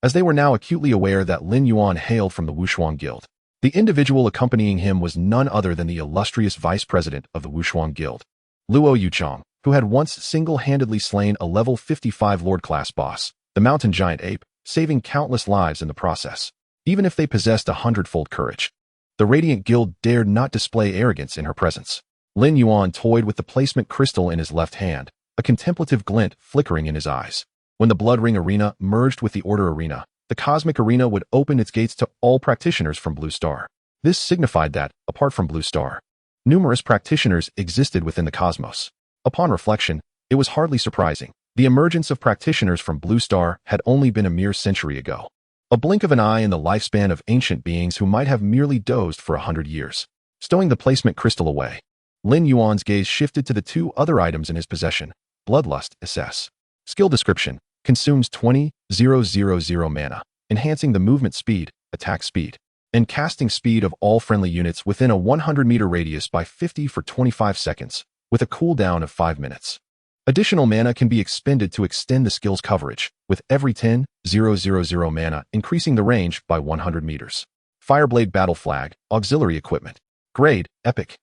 as they were now acutely aware that Lin Yuan hailed from the Wushuang Guild. The individual accompanying him was none other than the illustrious vice president of the Wushuang Guild, Luo Yuchong, who had once single-handedly slain a level 55 Lord-class boss, the mountain giant ape, saving countless lives in the process. Even if they possessed 100-fold courage, the Radiant Guild dared not display arrogance in her presence. Lin Yuan toyed with the placement crystal in his left hand, a contemplative glint flickering in his eyes. When the Blood Ring Arena merged with the Order Arena, the cosmic arena would open its gates to all practitioners from Blue Star. This signified that, apart from Blue Star, numerous practitioners existed within the cosmos. Upon reflection, it was hardly surprising. The emergence of practitioners from Blue Star had only been a mere century ago. A blink of an eye in the lifespan of ancient beings who might have merely dozed for 100 years. Stowing the placement crystal away, Lin Yuan's gaze shifted to the two other items in his possession. Bloodlust, SS. Skill description, consumes 20,000 mana, enhancing the movement speed, attack speed, and casting speed of all friendly units within a 100-meter radius by 50 for 25 seconds, with a cooldown of 5 minutes. Additional mana can be expended to extend the skill's coverage, with every 10,000 mana increasing the range by 100 meters. Fireblade Battle Flag, Auxiliary Equipment. Grade, Epic.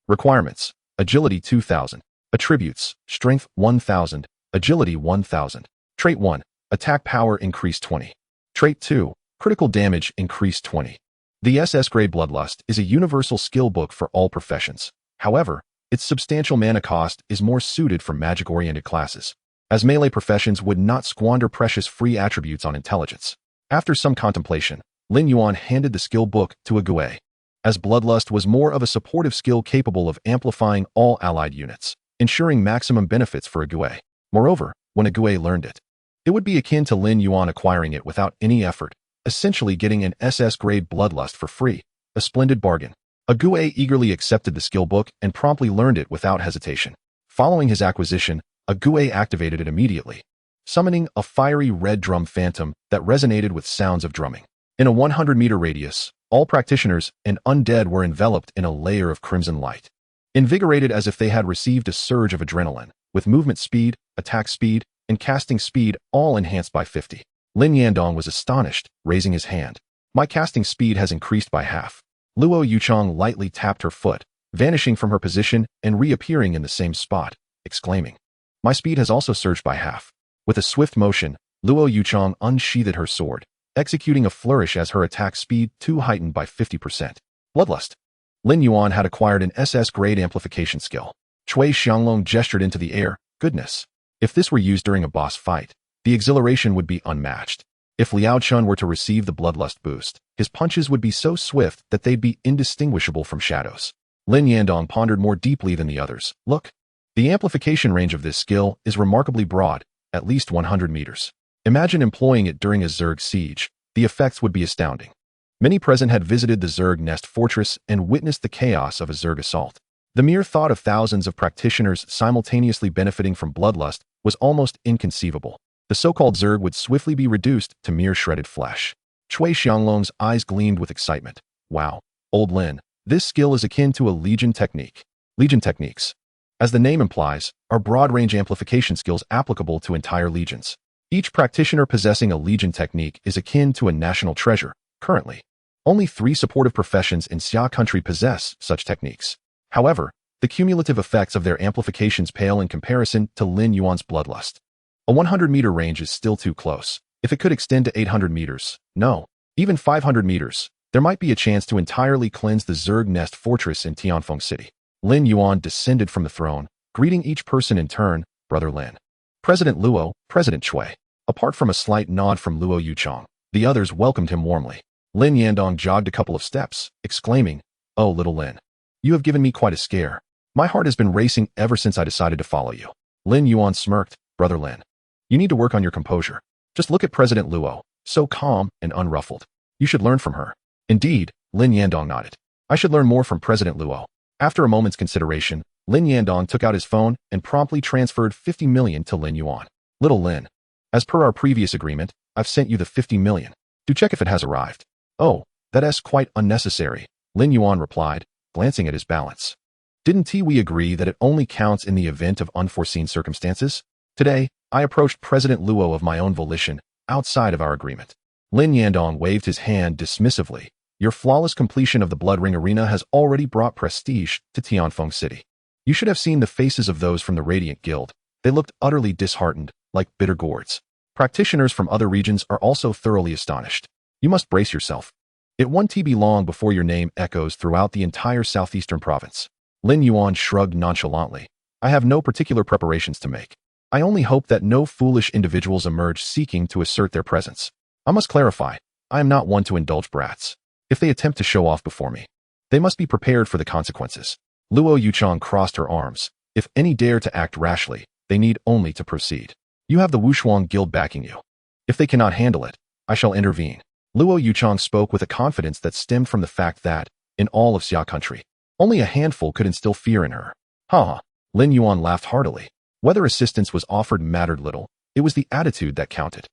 Requirements, Agility 2000. Attributes, Strength 1000, Agility 1000. Trait 1, Attack Power increased 20. Trait 2, Critical Damage increased 20. The SS Grade Bloodlust is a universal skill book for all professions. However, its substantial mana cost is more suited for magic-oriented classes, as melee professions would not squander precious free attributes on intelligence. After some contemplation, Lin Yuan handed the skill book to a Gue, as Bloodlust was more of a supportive skill capable of amplifying all allied units, ensuring maximum benefits for a Gue. Moreover, when a Gue learned it, it would be akin to Lin Yuan acquiring it without any effort, essentially getting an SS-grade Bloodlust for free, a splendid bargain. A Gue eagerly accepted the skill book and promptly learned it without hesitation. Following his acquisition, a Gue activated it immediately, summoning a fiery red drum phantom that resonated with sounds of drumming. In a 100-meter radius, all practitioners and undead were enveloped in a layer of crimson light, invigorated as if they had received a surge of adrenaline, with movement speed, attack speed, and casting speed all enhanced by 50. Lin Yandong was astonished, raising his hand. My casting speed has increased by half. Luo Yuchong lightly tapped her foot, vanishing from her position and reappearing in the same spot, exclaiming, My speed has also surged by half. With a swift motion, Luo Yuchong unsheathed her sword, executing a flourish as her attack speed too heightened by 50%. Bloodlust. Lin Yuan had acquired an SS-grade amplification skill. Cui Xianglong gestured into the air. Goodness. If this were used during a boss fight, the exhilaration would be unmatched. If Liao Chun were to receive the Bloodlust boost, his punches would be so swift that they'd be indistinguishable from shadows. Lin Yandong pondered more deeply than the others. Look. The amplification range of this skill is remarkably broad, at least 100 meters. Imagine employing it during a Zerg siege. The effects would be astounding. Many present had visited the Zerg Nest Fortress and witnessed the chaos of a Zerg assault. The mere thought of thousands of practitioners simultaneously benefiting from Bloodlust was almost inconceivable. The so-called Zerg would swiftly be reduced to mere shredded flesh. Cui Xianglong's eyes gleamed with excitement. Wow, old Lin, this skill is akin to a Legion technique. Legion techniques, as the name implies, are broad-range amplification skills applicable to entire legions. Each practitioner possessing a Legion technique is akin to a national treasure. Currently, only 3 supportive professions in Xia country possess such techniques. However, the cumulative effects of their amplifications pale in comparison to Lin Yuan's Bloodlust. A 100-meter range is still too close. If it could extend to 800 meters, no, even 500 meters, there might be a chance to entirely cleanse the Zerg Nest Fortress in Tianfeng City. Lin Yuan descended from the throne, greeting each person in turn, Brother Lin. President Luo, President Cui. Apart from a slight nod from Luo Yuchong, the others welcomed him warmly. Lin Yandong jogged a couple of steps, exclaiming, Oh, little Lin. You have given me quite a scare. My heart has been racing ever since I decided to follow you. Lin Yuan smirked, Brother Lin. You need to work on your composure. Just look at President Luo, so calm and unruffled. You should learn from her. Indeed, Lin Yandong nodded. I should learn more from President Luo. After a moment's consideration, Lin Yandong took out his phone and promptly transferred 50 million to Lin Yuan. Little Lin, as per our previous agreement, I've sent you the 50 million. Do check if it has arrived. Oh, that's quite unnecessary, Lin Yuan replied, glancing at his balance. Didn't we agree that it only counts in the event of unforeseen circumstances? Today, I approached President Luo of my own volition, outside of our agreement. Lin Yandong waved his hand dismissively. Your flawless completion of the Blood Ring Arena has already brought prestige to Tianfeng City. You should have seen the faces of those from the Radiant Guild. They looked utterly disheartened, like bitter gourds. Practitioners from other regions are also thoroughly astonished. You must brace yourself. It won't be long before your name echoes throughout the entire southeastern province. Lin Yuan shrugged nonchalantly. I have no particular preparations to make. I only hope that no foolish individuals emerge seeking to assert their presence. I must clarify, I am not one to indulge brats. If they attempt to show off before me, they must be prepared for the consequences. Luo Yuchang crossed her arms. If any dare to act rashly, they need only to proceed. You have the Wushuang Guild backing you. If they cannot handle it, I shall intervene. Luo Yuchang spoke with a confidence that stemmed from the fact that, in all of Xia country, only a handful could instill fear in her. Ha! Lin Yuan laughed heartily. Whether assistance was offered mattered little. It was the attitude that counted.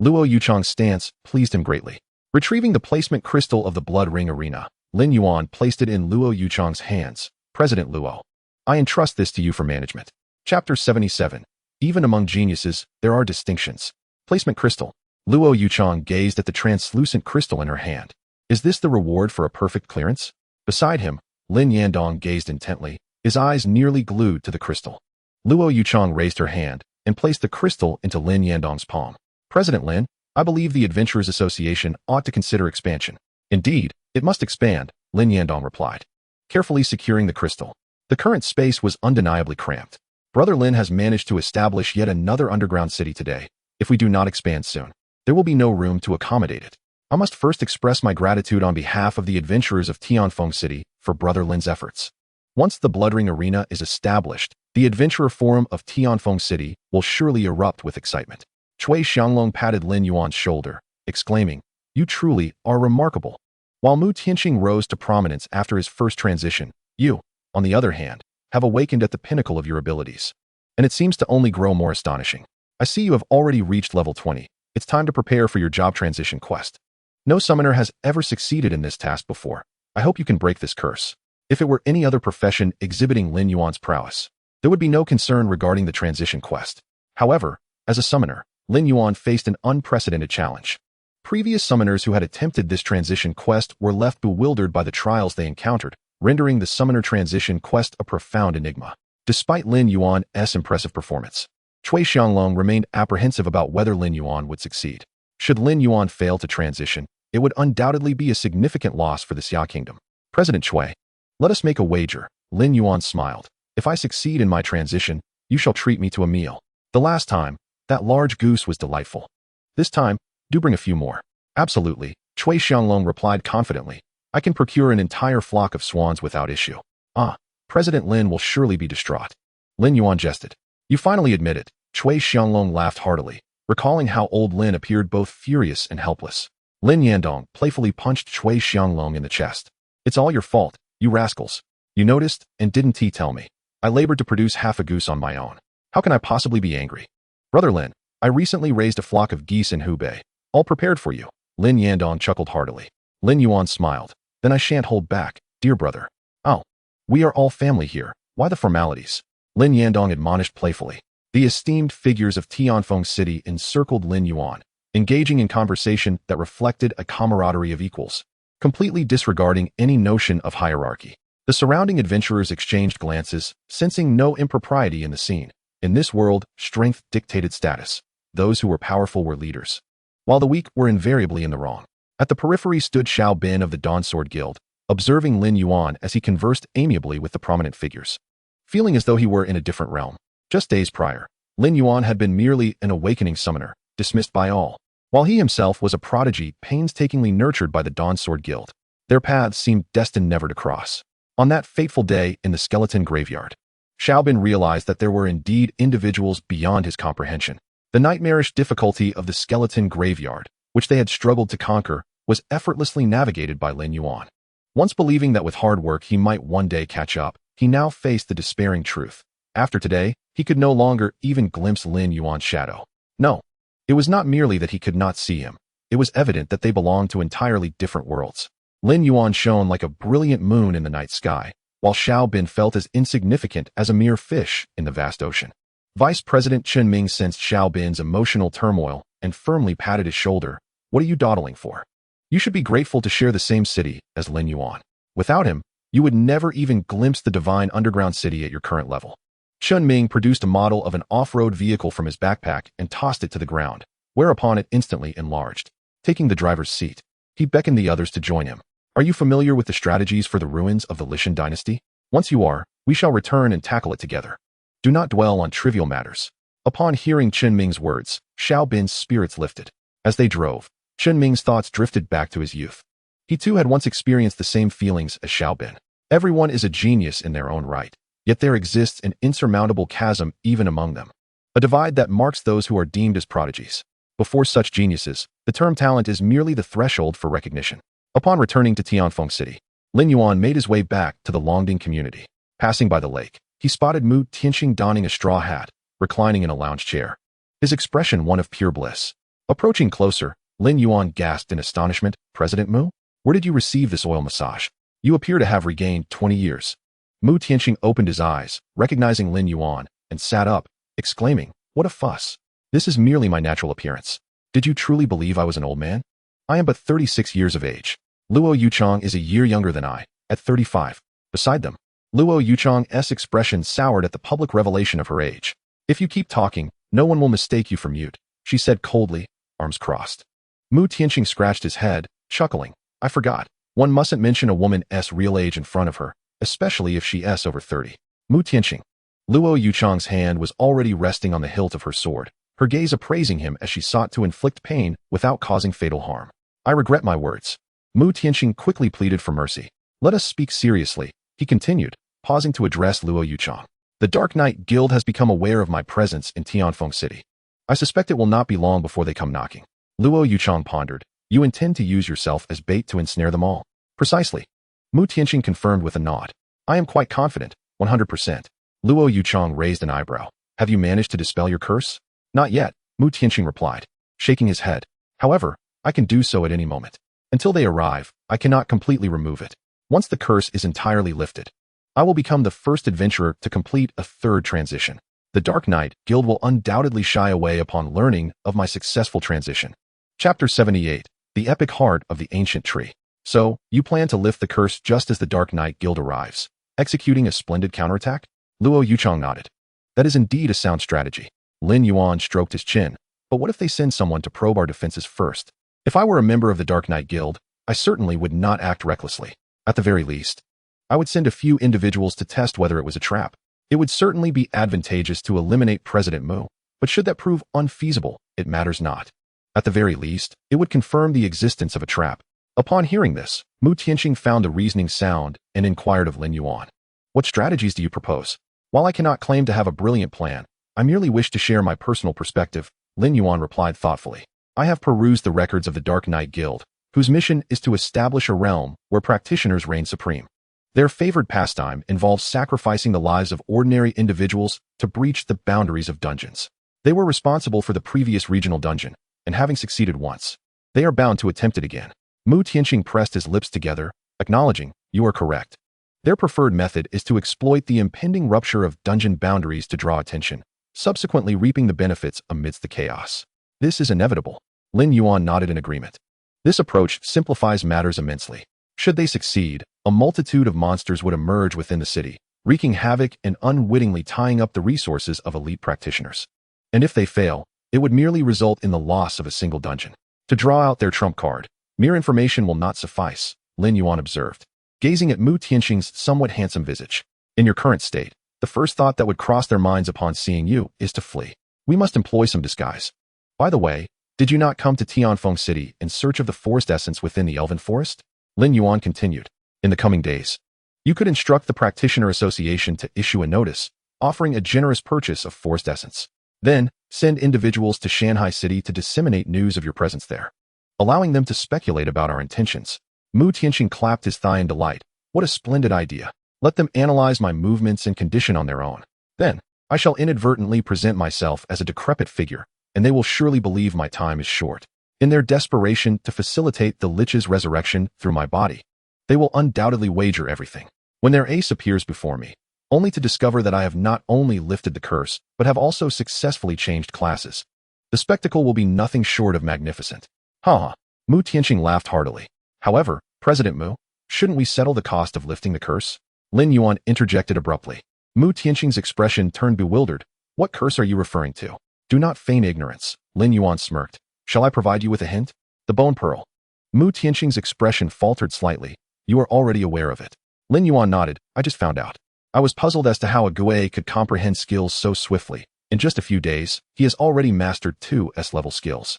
Luo Yuchang's stance pleased him greatly. Retrieving the placement crystal of the blood ring arena, Lin Yuan placed it in Luo Yuchang's hands. President Luo, I entrust this to you for management. Chapter 77. Even among geniuses, there are distinctions. Placement crystal. Luo Yuchang gazed at the translucent crystal in her hand. Is this the reward for a perfect clearance? Beside him, Lin Yandong gazed intently, his eyes nearly glued to the crystal. Luo Yuchang raised her hand and placed the crystal into Lin Yandong's palm. President Lin, I believe the Adventurers Association ought to consider expansion. Indeed, it must expand, Lin Yandong replied, carefully securing the crystal. The current space was undeniably cramped. Brother Lin has managed to establish yet another underground city today. If we do not expand soon, there will be no room to accommodate it. I must first express my gratitude on behalf of the adventurers of Tianfeng City for Brother Lin's efforts. Once the Blood Ring Arena is established, the Adventurer Forum of Tianfeng City will surely erupt with excitement. Cui Xianglong patted Lin Yuan's shoulder, exclaiming, You truly are remarkable. While Mu Tianqing rose to prominence after his first transition, you, on the other hand, have awakened at the pinnacle of your abilities. And it seems to only grow more astonishing. I see you have already reached level 20. It's time to prepare for your job transition quest. No summoner has ever succeeded in this task before. I hope you can break this curse. If it were any other profession exhibiting Lin Yuan's prowess, there would be no concern regarding the transition quest. However, as a summoner, Lin Yuan faced an unprecedented challenge. Previous summoners who had attempted this transition quest were left bewildered by the trials they encountered, rendering the summoner transition quest a profound enigma. Despite Lin Yuan's impressive performance, Cui Xianglong remained apprehensive about whether Lin Yuan would succeed. Should Lin Yuan fail to transition, it would undoubtedly be a significant loss for the Xia Kingdom. President Cui, let us make a wager. Lin Yuan smiled. If I succeed in my transition, you shall treat me to a meal. The last time, that large goose was delightful. This time, do bring a few more. Absolutely, Cui Xianglong replied confidently. I can procure an entire flock of swans without issue. Ah, President Lin will surely be distraught. Lin Yuan jested. You finally admit it. Cui Xianglong laughed heartily, recalling how old Lin appeared both furious and helpless. Lin Yandong playfully punched Cui Xianglong in the chest. It's all your fault, you rascals. You noticed and didn't tell me. I labored to produce half a goose on my own. How can I possibly be angry? Brother Lin, I recently raised a flock of geese in Hubei, all prepared for you. Lin Yandong chuckled heartily. Lin Yuan smiled. Then I shan't hold back, dear brother. Oh, we are all family here. Why the formalities? Lin Yandong admonished playfully. The esteemed figures of Tianfeng City encircled Lin Yuan, engaging in conversation that reflected a camaraderie of equals, completely disregarding any notion of hierarchy. The surrounding adventurers exchanged glances, sensing no impropriety in the scene. In this world, strength dictated status. Those who were powerful were leaders, while the weak were invariably in the wrong. At the periphery stood Xiao Bin of the Dawn Sword Guild, observing Lin Yuan as he conversed amiably with the prominent figures, feeling as though he were in a different realm. Just days prior, Lin Yuan had been merely an awakening summoner, dismissed by all, while he himself was a prodigy painstakingly nurtured by the Dawn Sword Guild. Their paths seemed destined never to cross. On that fateful day in the skeleton graveyard, Xiao Bin realized that there were indeed individuals beyond his comprehension. The nightmarish difficulty of the skeleton graveyard, which they had struggled to conquer, was effortlessly navigated by Lin Yuan. Once believing that with hard work he might one day catch up, he now faced the despairing truth. After today, he could no longer even glimpse Lin Yuan's shadow. No, it was not merely that he could not see him. It was evident that they belonged to entirely different worlds. Lin Yuan shone like a brilliant moon in the night sky, while Xiao Bin felt as insignificant as a mere fish in the vast ocean. Vice President Chen Ming sensed Xiao Bin's emotional turmoil and firmly patted his shoulder. What are you dawdling for? You should be grateful to share the same city as Lin Yuan. Without him, you would never even glimpse the divine underground city at your current level. Chen Ming produced a model of an off-road vehicle from his backpack and tossed it to the ground, whereupon it instantly enlarged. Taking the driver's seat, he beckoned the others to join him. Are you familiar with the strategies for the ruins of the Lishan dynasty? Once you are, we shall return and tackle it together. Do not dwell on trivial matters. Upon hearing Chen Ming's words, Xiao Bin's spirits lifted. As they drove, Chen Ming's thoughts drifted back to his youth. He too had once experienced the same feelings as Xiaobin. Everyone is a genius in their own right, yet there exists an insurmountable chasm even among them. A divide that marks those who are deemed as prodigies. Before such geniuses, the term talent is merely the threshold for recognition. Upon returning to Tianfeng City, Lin Yuan made his way back to the Longding community. Passing by the lake, he spotted Mu Tianqing donning a straw hat, reclining in a lounge chair. His expression one of pure bliss. Approaching closer, Lin Yuan gasped in astonishment, "President Mu? Where did you receive this oil massage? You appear to have regained 20 years. Mu Tianqing opened his eyes, recognizing Lin Yuan, and sat up, exclaiming, "What a fuss! This is merely my natural appearance. Did you truly believe I was an old man? I am but 36 years of age. Luo Yuchang is a year younger than I, at 35. Beside them, Luo Yuchang's expression soured at the public revelation of her age. If you keep talking, no one will mistake you for mute," she said coldly, arms crossed. Mu Tianqing scratched his head, chuckling. "I forgot. One mustn't mention a woman's real age in front of her, especially if she's over 30. Mu Tianqing." Luo Yuchang's hand was already resting on the hilt of her sword, her gaze appraising him as she sought to inflict pain without causing fatal harm. "I regret my words." Mu Tianqing quickly pleaded for mercy. "Let us speak seriously," he continued, pausing to address Luo Yuchang. "The Dark Knight Guild has become aware of my presence in Tianfeng City. I suspect it will not be long before they come knocking." Luo Yuchang pondered. "You intend to use yourself as bait to ensnare them all?" "Precisely." Mu Tianqing confirmed with a nod. "I am quite confident, 100%. Luo Yuchang raised an eyebrow. "Have you managed to dispel your curse?" "Not yet," Mu Tianqing replied, shaking his head. "However, I can do so at any moment. Until they arrive, I cannot completely remove it. Once the curse is entirely lifted, I will become the first adventurer to complete a third transition. The Dark Knight Guild will undoubtedly shy away upon learning of my successful transition." Chapter 78. The Epic Heart of the Ancient Tree. "So, you plan to lift the curse just as the Dark Knight Guild arrives, executing a splendid counterattack?" Luo Yuchang nodded. "That is indeed a sound strategy." Lin Yuan stroked his chin. "But what if they send someone to probe our defenses first? If I were a member of the Dark Knight Guild, I certainly would not act recklessly. At the very least, I would send a few individuals to test whether it was a trap. It would certainly be advantageous to eliminate President Mu, but should that prove unfeasible, it matters not. At the very least, it would confirm the existence of a trap." Upon hearing this, Mu Tianqing found the reasoning sound and inquired of Lin Yuan. "What strategies do you propose?" "While I cannot claim to have a brilliant plan, I merely wish to share my personal perspective," Lin Yuan replied thoughtfully. "I have perused the records of the Dark Knight Guild, whose mission is to establish a realm where practitioners reign supreme. Their favored pastime involves sacrificing the lives of ordinary individuals to breach the boundaries of dungeons. They were responsible for the previous regional dungeon, and having succeeded once, they are bound to attempt it again." Mu Tianqing pressed his lips together, acknowledging, "You are correct. Their preferred method is to exploit the impending rupture of dungeon boundaries to draw attention, subsequently reaping the benefits amidst the chaos. This is inevitable." Lin Yuan nodded in agreement. "This approach simplifies matters immensely. Should they succeed, a multitude of monsters would emerge within the city, wreaking havoc and unwittingly tying up the resources of elite practitioners. And if they fail, it would merely result in the loss of a single dungeon. To draw out their trump card, mere information will not suffice," Lin Yuan observed, gazing at Mu Tianqing's somewhat handsome visage. "In your current state, the first thought that would cross their minds upon seeing you is to flee. We must employ some disguise. By the way, did you not come to Tianfeng City in search of the forest essence within the Elven Forest?" Lin Yuan continued. "In the coming days, you could instruct the Practitioner Association to issue a notice, offering a generous purchase of forest essence. Then, send individuals to Shanghai City to disseminate news of your presence there, allowing them to speculate about our intentions." Mu Tianqing clapped his thigh in delight. "What a splendid idea. Let them analyze my movements and condition on their own. Then, I shall inadvertently present myself as a decrepit figure, and they will surely believe my time is short. In their desperation to facilitate the Lich's resurrection through my body, they will undoubtedly wager everything. When their ace appears before me, only to discover that I have not only lifted the curse, but have also successfully changed classes, the spectacle will be nothing short of magnificent." "Ha ha." Mu Tianqing laughed heartily. "However, President Mu, shouldn't we settle the cost of lifting the curse?" Lin Yuan interjected abruptly. Mu Tianqing's expression turned bewildered. "What curse are you referring to?" "Do not feign ignorance," Lin Yuan smirked. "Shall I provide you with a hint?" "The bone pearl." Mu Tianqing's expression faltered slightly. "You are already aware of it." Lin Yuan nodded. "I just found out. I was puzzled as to how a Gui could comprehend skills so swiftly. In just a few days, he has already mastered 2 S-level skills.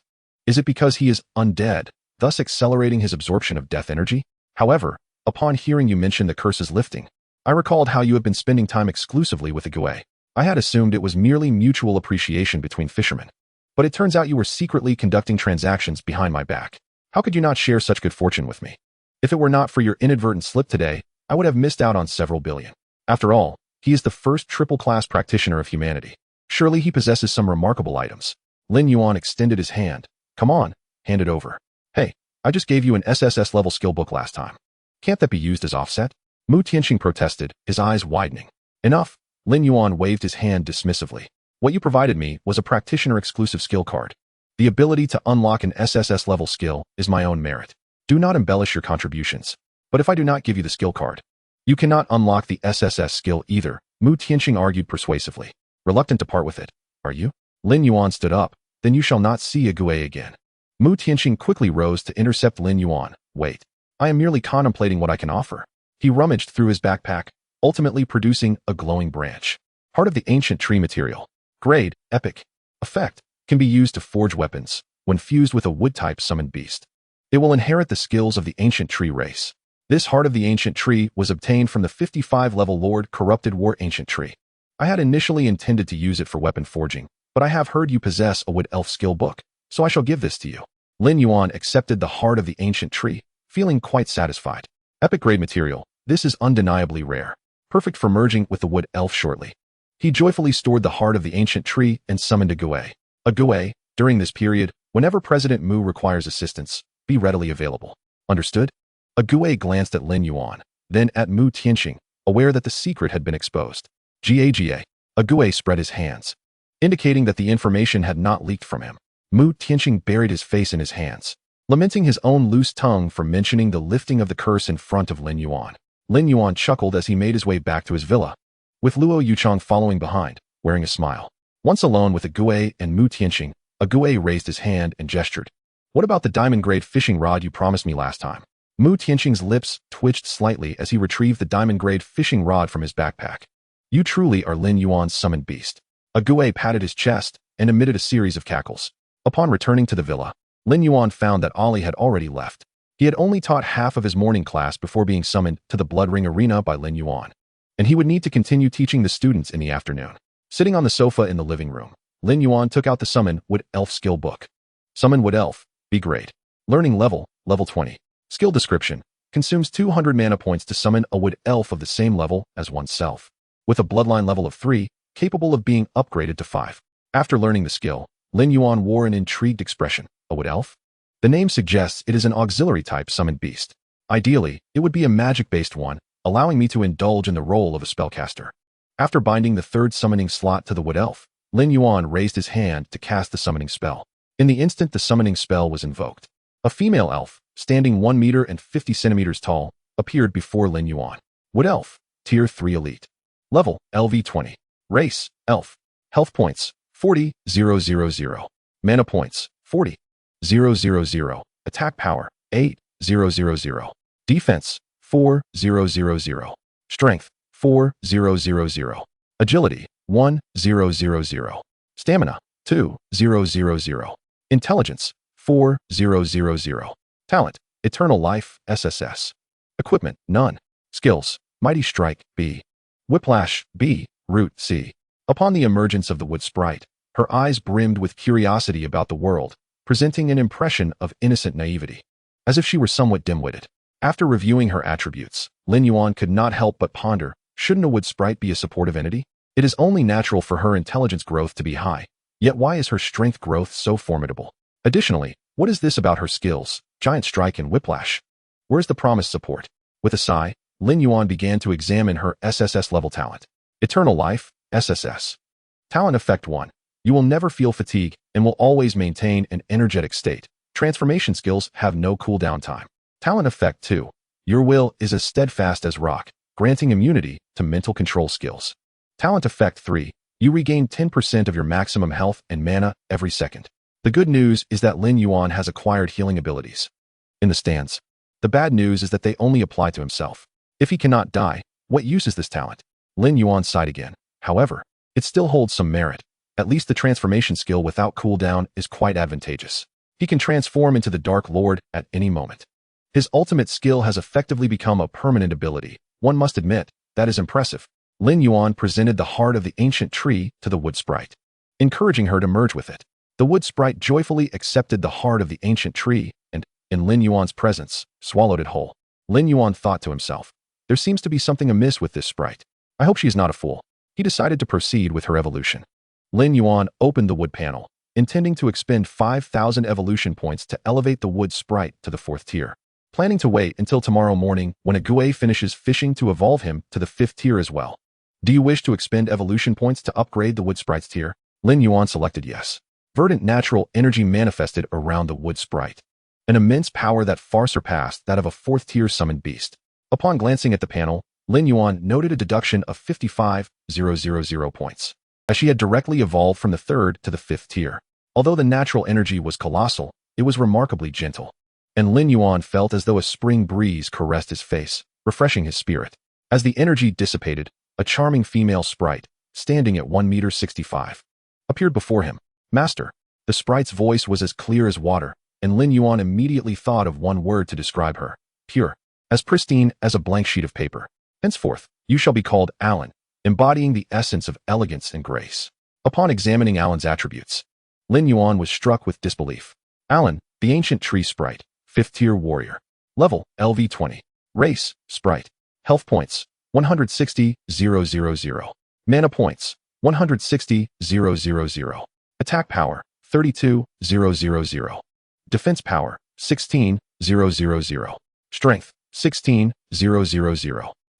Is it because he is undead, thus accelerating his absorption of death energy? However, upon hearing you mention the curse's lifting, I recalled how you have been spending time exclusively with the Gui. I had assumed it was merely mutual appreciation between fishermen. But it turns out you were secretly conducting transactions behind my back. How could you not share such good fortune with me? If it were not for your inadvertent slip today, I would have missed out on several billion. After all, he is the first triple-class practitioner of humanity. Surely he possesses some remarkable items. Lin Yuan extended his hand. Come on, hand it over. Hey, I just gave you an SSS-level skill book last time. Can't that be used as offset? Mu Tianqing protested, his eyes widening. Enough. Lin Yuan waved his hand dismissively. What you provided me was a practitioner-exclusive skill card. The ability to unlock an SSS-level skill is my own merit. Do not embellish your contributions. But if I do not give you the skill card, you cannot unlock the SSS skill either, Mu Tianqing argued persuasively. Reluctant to part with it, are you? Lin Yuan stood up. Then you shall not see a Gui again. Mu Tianqing quickly rose to intercept Lin Yuan. Wait. I am merely contemplating what I can offer. He rummaged through his backpack, ultimately producing a glowing branch. Part of the ancient tree material. Grade, epic. Effect, can be used to forge weapons, when fused with a wood-type summoned beast. It will inherit the skills of the ancient tree race. This heart of the ancient tree was obtained from the 55-level Lord Corrupted War Ancient Tree. I had initially intended to use it for weapon forging, but I have heard you possess a wood elf skill book, so I shall give this to you. Lin Yuan accepted the heart of the ancient tree, feeling quite satisfied. Epic grade material, this is undeniably rare. Perfect for merging with the wood elf shortly. He joyfully stored the heart of the ancient tree and summoned a Gui. A Gui, during this period, whenever President Mu requires assistance, be readily available. Understood? A Gui glanced at Lin Yuan, then at Mu Tianqing, aware that the secret had been exposed. Ga. A Gui spread his hands, indicating that the information had not leaked from him. Mu Tianqing buried his face in his hands, lamenting his own loose tongue for mentioning the lifting of the curse in front of Lin Yuan. Lin Yuan chuckled as he made his way back to his villa, with Luo Yuchang following behind, wearing a smile. Once alone with a Gui and Mu Tianqing, a Gui raised his hand and gestured. What about the diamond-grade fishing rod you promised me last time? Mu Tianqing's lips twitched slightly as he retrieved the diamond-grade fishing rod from his backpack. You truly are Lin Yuan's summoned beast. A Gui patted his chest and emitted a series of cackles. Upon returning to the villa, Lin Yuan found that Ollie had already left. He had only taught half of his morning class before being summoned to the Blood Ring Arena by Lin Yuan, and he would need to continue teaching the students in the afternoon. Sitting on the sofa in the living room, Lin Yuan took out the Summon Wood Elf skill book. Summon Wood Elf, be great. Learning level, level 20. Skill description, consumes 200 mana points to summon a Wood Elf of the same level as oneself, with a bloodline level of 3, capable of being upgraded to 5. After learning the skill, Lin Yuan wore an intrigued expression. A Wood Elf? The name suggests it is an auxiliary type summoned beast. Ideally, it would be a magic-based one, allowing me to indulge in the role of a spellcaster. After binding the third summoning slot to the Wood Elf, Lin Yuan raised his hand to cast the summoning spell. In the instant the summoning spell was invoked, a female elf, standing 1 meter and 50 centimeters tall, appeared before Lin Yuan. Wood Elf, Tier 3 Elite. Level, LV20. Race, Elf. Health points, 40,000. Mana points, 40,000. Attack power, 8,000. Defense, 4,000. Strength, 4,000. Agility, 1,000. Stamina, 2,000. Intelligence, 4,000. Talent, Eternal Life, SSS. Equipment, none. Skills, Mighty Strike, B. Whiplash, B. Root, C. Upon the emergence of the wood sprite, her eyes brimmed with curiosity about the world, presenting an impression of innocent naivety, as if she were somewhat dim-witted. After reviewing her attributes, Lin Yuan could not help but ponder, shouldn't a wood sprite be a supportive entity? It is only natural for her intelligence growth to be high, yet why is her strength growth so formidable? Additionally, what is this about her skills, Giant Strike and Whiplash? Where's the promised support? With a sigh, Lin Yuan began to examine her SSS level talent. Eternal Life, SSS. Talent Effect 1. You will never feel fatigue and will always maintain an energetic state. Transformation skills have no cooldown time. Talent Effect 2. Your will is as steadfast as rock, granting immunity to mental control skills. Talent Effect 3. You regain 10% of your maximum health and mana every second. The good news is that Lin Yuan has acquired healing abilities in the stands. The bad news is that they only apply to himself. If he cannot die, what use is this talent? Lin Yuan sighed again. However, it still holds some merit. At least the transformation skill without cooldown is quite advantageous. He can transform into the Dark Lord at any moment. His ultimate skill has effectively become a permanent ability. One must admit, that is impressive. Lin Yuan presented the heart of the ancient tree to the wood sprite, encouraging her to merge with it. The wood sprite joyfully accepted the heart of the ancient tree and, in Lin Yuan's presence, swallowed it whole. Lin Yuan thought to himself, there seems to be something amiss with this sprite. I hope she is not a fool. He decided to proceed with her evolution. Lin Yuan opened the wood panel, intending to expend 5,000 evolution points to elevate the wood sprite to the 4th tier. Planning to wait until tomorrow morning when a Gui finishes fishing to evolve him to the 5th tier as well. Do you wish to expend evolution points to upgrade the wood sprite's tier? Lin Yuan selected yes. Verdant natural energy manifested around the wood sprite, an immense power that far surpassed that of a 4th tier summoned beast. Upon glancing at the panel, Lin Yuan noted a deduction of 55,000 points, as she had directly evolved from the 3rd to the 5th tier. Although the natural energy was colossal, it was remarkably gentle, and Lin Yuan felt as though a spring breeze caressed his face, refreshing his spirit. As the energy dissipated, a charming female sprite, standing at 1.65 meters, appeared before him. Master. The sprite's voice was as clear as water, and Lin Yuan immediately thought of one word to describe her: pure, as pristine as a blank sheet of paper. Henceforth, you shall be called Alan, embodying the essence of elegance and grace. Upon examining Alan's attributes, Lin Yuan was struck with disbelief. Alan, the ancient tree sprite, 5th tier warrior. Level, LV20. Race, sprite. Health points, 160,000. Mana points, 160,000. Attack power, 32,000. Defense power, 16,000. Strength, 16,000.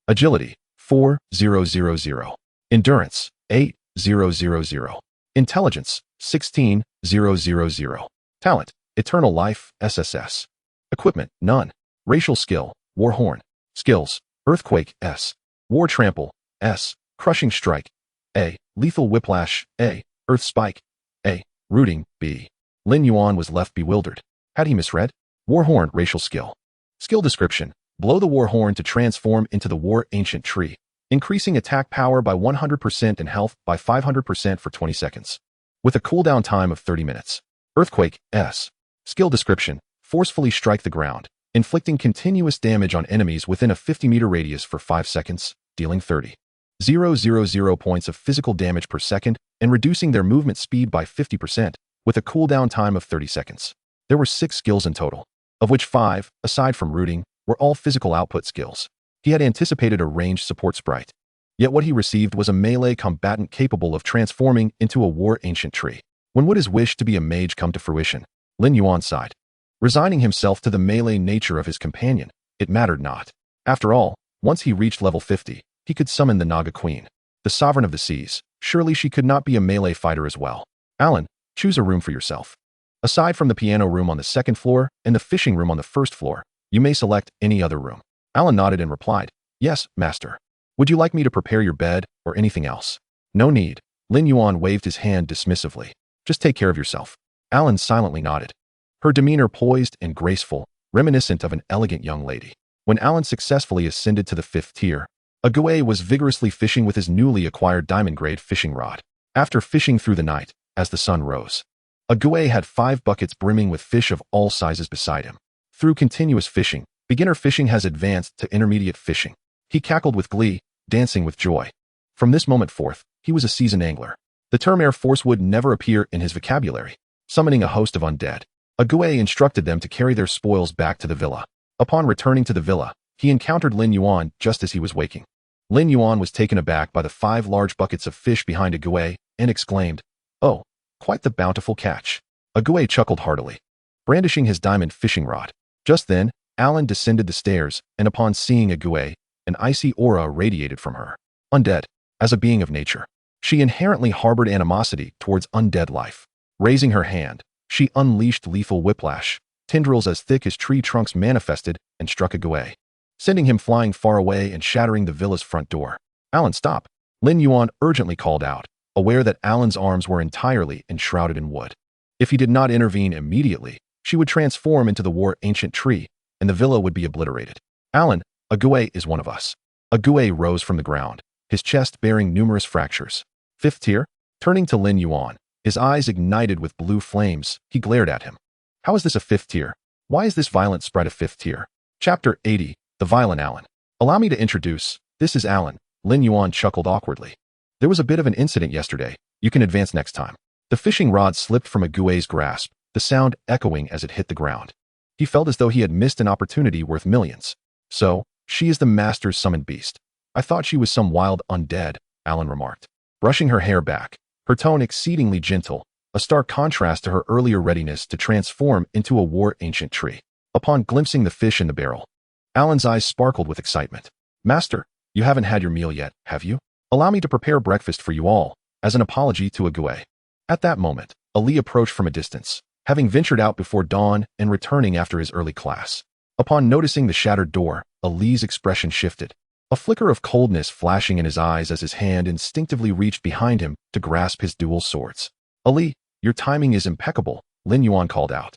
Agility, 4,000. Endurance, 8,000. Intelligence, 16,000. Talent, Eternal Life, SSS. Equipment, none. Racial skill, Warhorn. Skills, Earthquake, S. War Trample, S. Crushing Strike, A. Lethal Whiplash, A. Earth Spike, A. Rooting, B. Lin Yuan was left bewildered. Had he misread? Warhorn, racial skill. Skill description: blow the Warhorn to transform into the War Ancient Tree, increasing attack power by 100% and health by 500% for 20 seconds, with a cooldown time of 30 minutes. Earthquake, S. Skill description: forcefully strike the ground, inflicting continuous damage on enemies within a 50-meter radius for 5 seconds, dealing 30,000 points of physical damage per second and reducing their movement speed by 50%, with a cooldown time of 30 seconds. There were 6 skills in total, of which 5, aside from rooting, were all physical output skills. He had anticipated a ranged support sprite, yet what he received was a melee combatant capable of transforming into a War Ancient Tree. When would his wish to be a mage come to fruition? Lin Yuan sighed. Resigning himself to the melee nature of his companion, it mattered not. After all, once he reached level 50, he could summon the Naga Queen, the Sovereign of the Seas. Surely she could not be a melee fighter as well. Alan, choose a room for yourself. Aside from the piano room on the 2nd floor and the fishing room on the 1st floor, you may select any other room. Alan nodded and replied, yes, master. Would you like me to prepare your bed or anything else? No need. Lin Yuan waved his hand dismissively. Just take care of yourself. Alan silently nodded, her demeanor poised and graceful, reminiscent of an elegant young lady. When Alan successfully ascended to the 5th tier, Ague was vigorously fishing with his newly acquired diamond-grade fishing rod. After fishing through the night, as the sun rose, Ague had 5 buckets brimming with fish of all sizes beside him. Through continuous fishing, beginner fishing has advanced to intermediate fishing. He cackled with glee, dancing with joy. From this moment forth, he was a seasoned angler. The term Air Force would never appear in his vocabulary. Summoning a host of undead, Ague instructed them to carry their spoils back to the villa. Upon returning to the villa, he encountered Lin Yuan just as he was waking. Lin Yuan was taken aback by the 5 large buckets of fish behind Ague and exclaimed, "Oh, quite the bountiful catch." Ague chuckled heartily, brandishing his diamond fishing rod. Just then, Alan descended the stairs, and upon seeing Ague, an icy aura radiated from her. Undead. As a being of nature, she inherently harbored animosity towards undead life. Raising her hand, she unleashed lethal whiplash. Tendrils as thick as tree trunks manifested and struck Ague, sending him flying far away and shattering the villa's front door. Alan, stop! Lin Yuan urgently called out, aware that Alan's arms were entirely enshrouded in wood. If he did not intervene immediately, she would transform into the War Ancient Tree, and the villa would be obliterated. Alan, Ague is one of us. Ague rose from the ground, his chest bearing numerous fractures. 5th tier? Turning to Lin Yuan, his eyes ignited with blue flames, he glared at him. How is this a 5th tier? Why is this violent spread a 5th tier? Chapter 80, The Violent Alan. Allow me to introduce, this is Alan. Lin Yuan chuckled awkwardly. There was a bit of an incident yesterday. You can advance next time. The fishing rod slipped from Ague's grasp, the sound echoing as it hit the ground. He felt as though he had missed an opportunity worth millions. So, she is the master's summoned beast. I thought she was some wild undead, Alan remarked, brushing her hair back, her tone exceedingly gentle, a stark contrast to her earlier readiness to transform into a war-ancient tree. Upon glimpsing the fish in the barrel, Alan's eyes sparkled with excitement. Master, you haven't had your meal yet, have you? Allow me to prepare breakfast for you all, as an apology to Ague. At that moment, Ali approached from a distance, having ventured out before dawn and returning after his early class. Upon noticing the shattered door, Ali's expression shifted, a flicker of coldness flashing in his eyes as his hand instinctively reached behind him to grasp his dual swords. Ali, your timing is impeccable, Lin Yuan called out,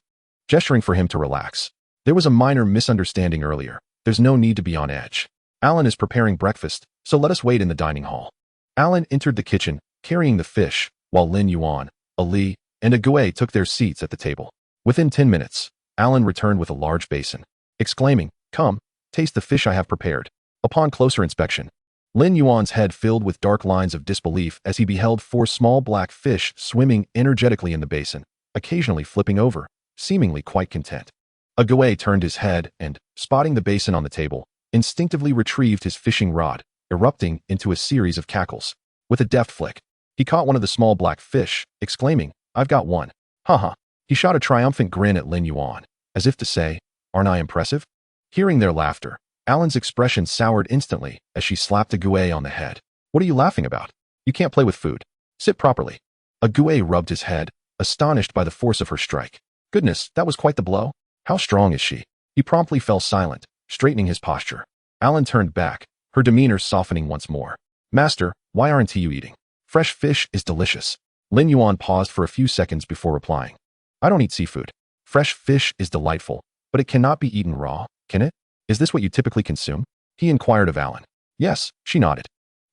gesturing for him to relax. There was a minor misunderstanding earlier. There's no need to be on edge. Alan is preparing breakfast, so let us wait in the dining hall. Alan entered the kitchen, carrying the fish, while Lin Yuan, Ali, and Ague took their seats at the table. Within 10 minutes, Alan returned with a large basin, exclaiming, "Come, taste the fish I have prepared." Upon closer inspection, Lin Yuan's head filled with dark lines of disbelief as he beheld 4 small black fish swimming energetically in the basin, occasionally flipping over, seemingly quite content. Ague turned his head and, spotting the basin on the table, instinctively retrieved his fishing rod, erupting into a series of cackles. With a deft flick, he caught one of the small black fish, exclaiming, "I've got one." Haha. He shot a triumphant grin at Lin Yuan, as if to say, "Aren't I impressive?" Hearing their laughter, Alan's expression soured instantly as she slapped Ague on the head. "What are you laughing about? You can't play with food. Sit properly." Ague rubbed his head, astonished by the force of her strike. Goodness, that was quite the blow. How strong is she? He promptly fell silent, straightening his posture. Alan turned back, her demeanor softening once more. "Master, why aren't you eating? Fresh fish is delicious." Lin Yuan paused for a few seconds before replying. "I don't eat seafood. Fresh fish is delightful, but it cannot be eaten raw, can it? Is this what you typically consume?" he inquired of Alan. "Yes," she nodded.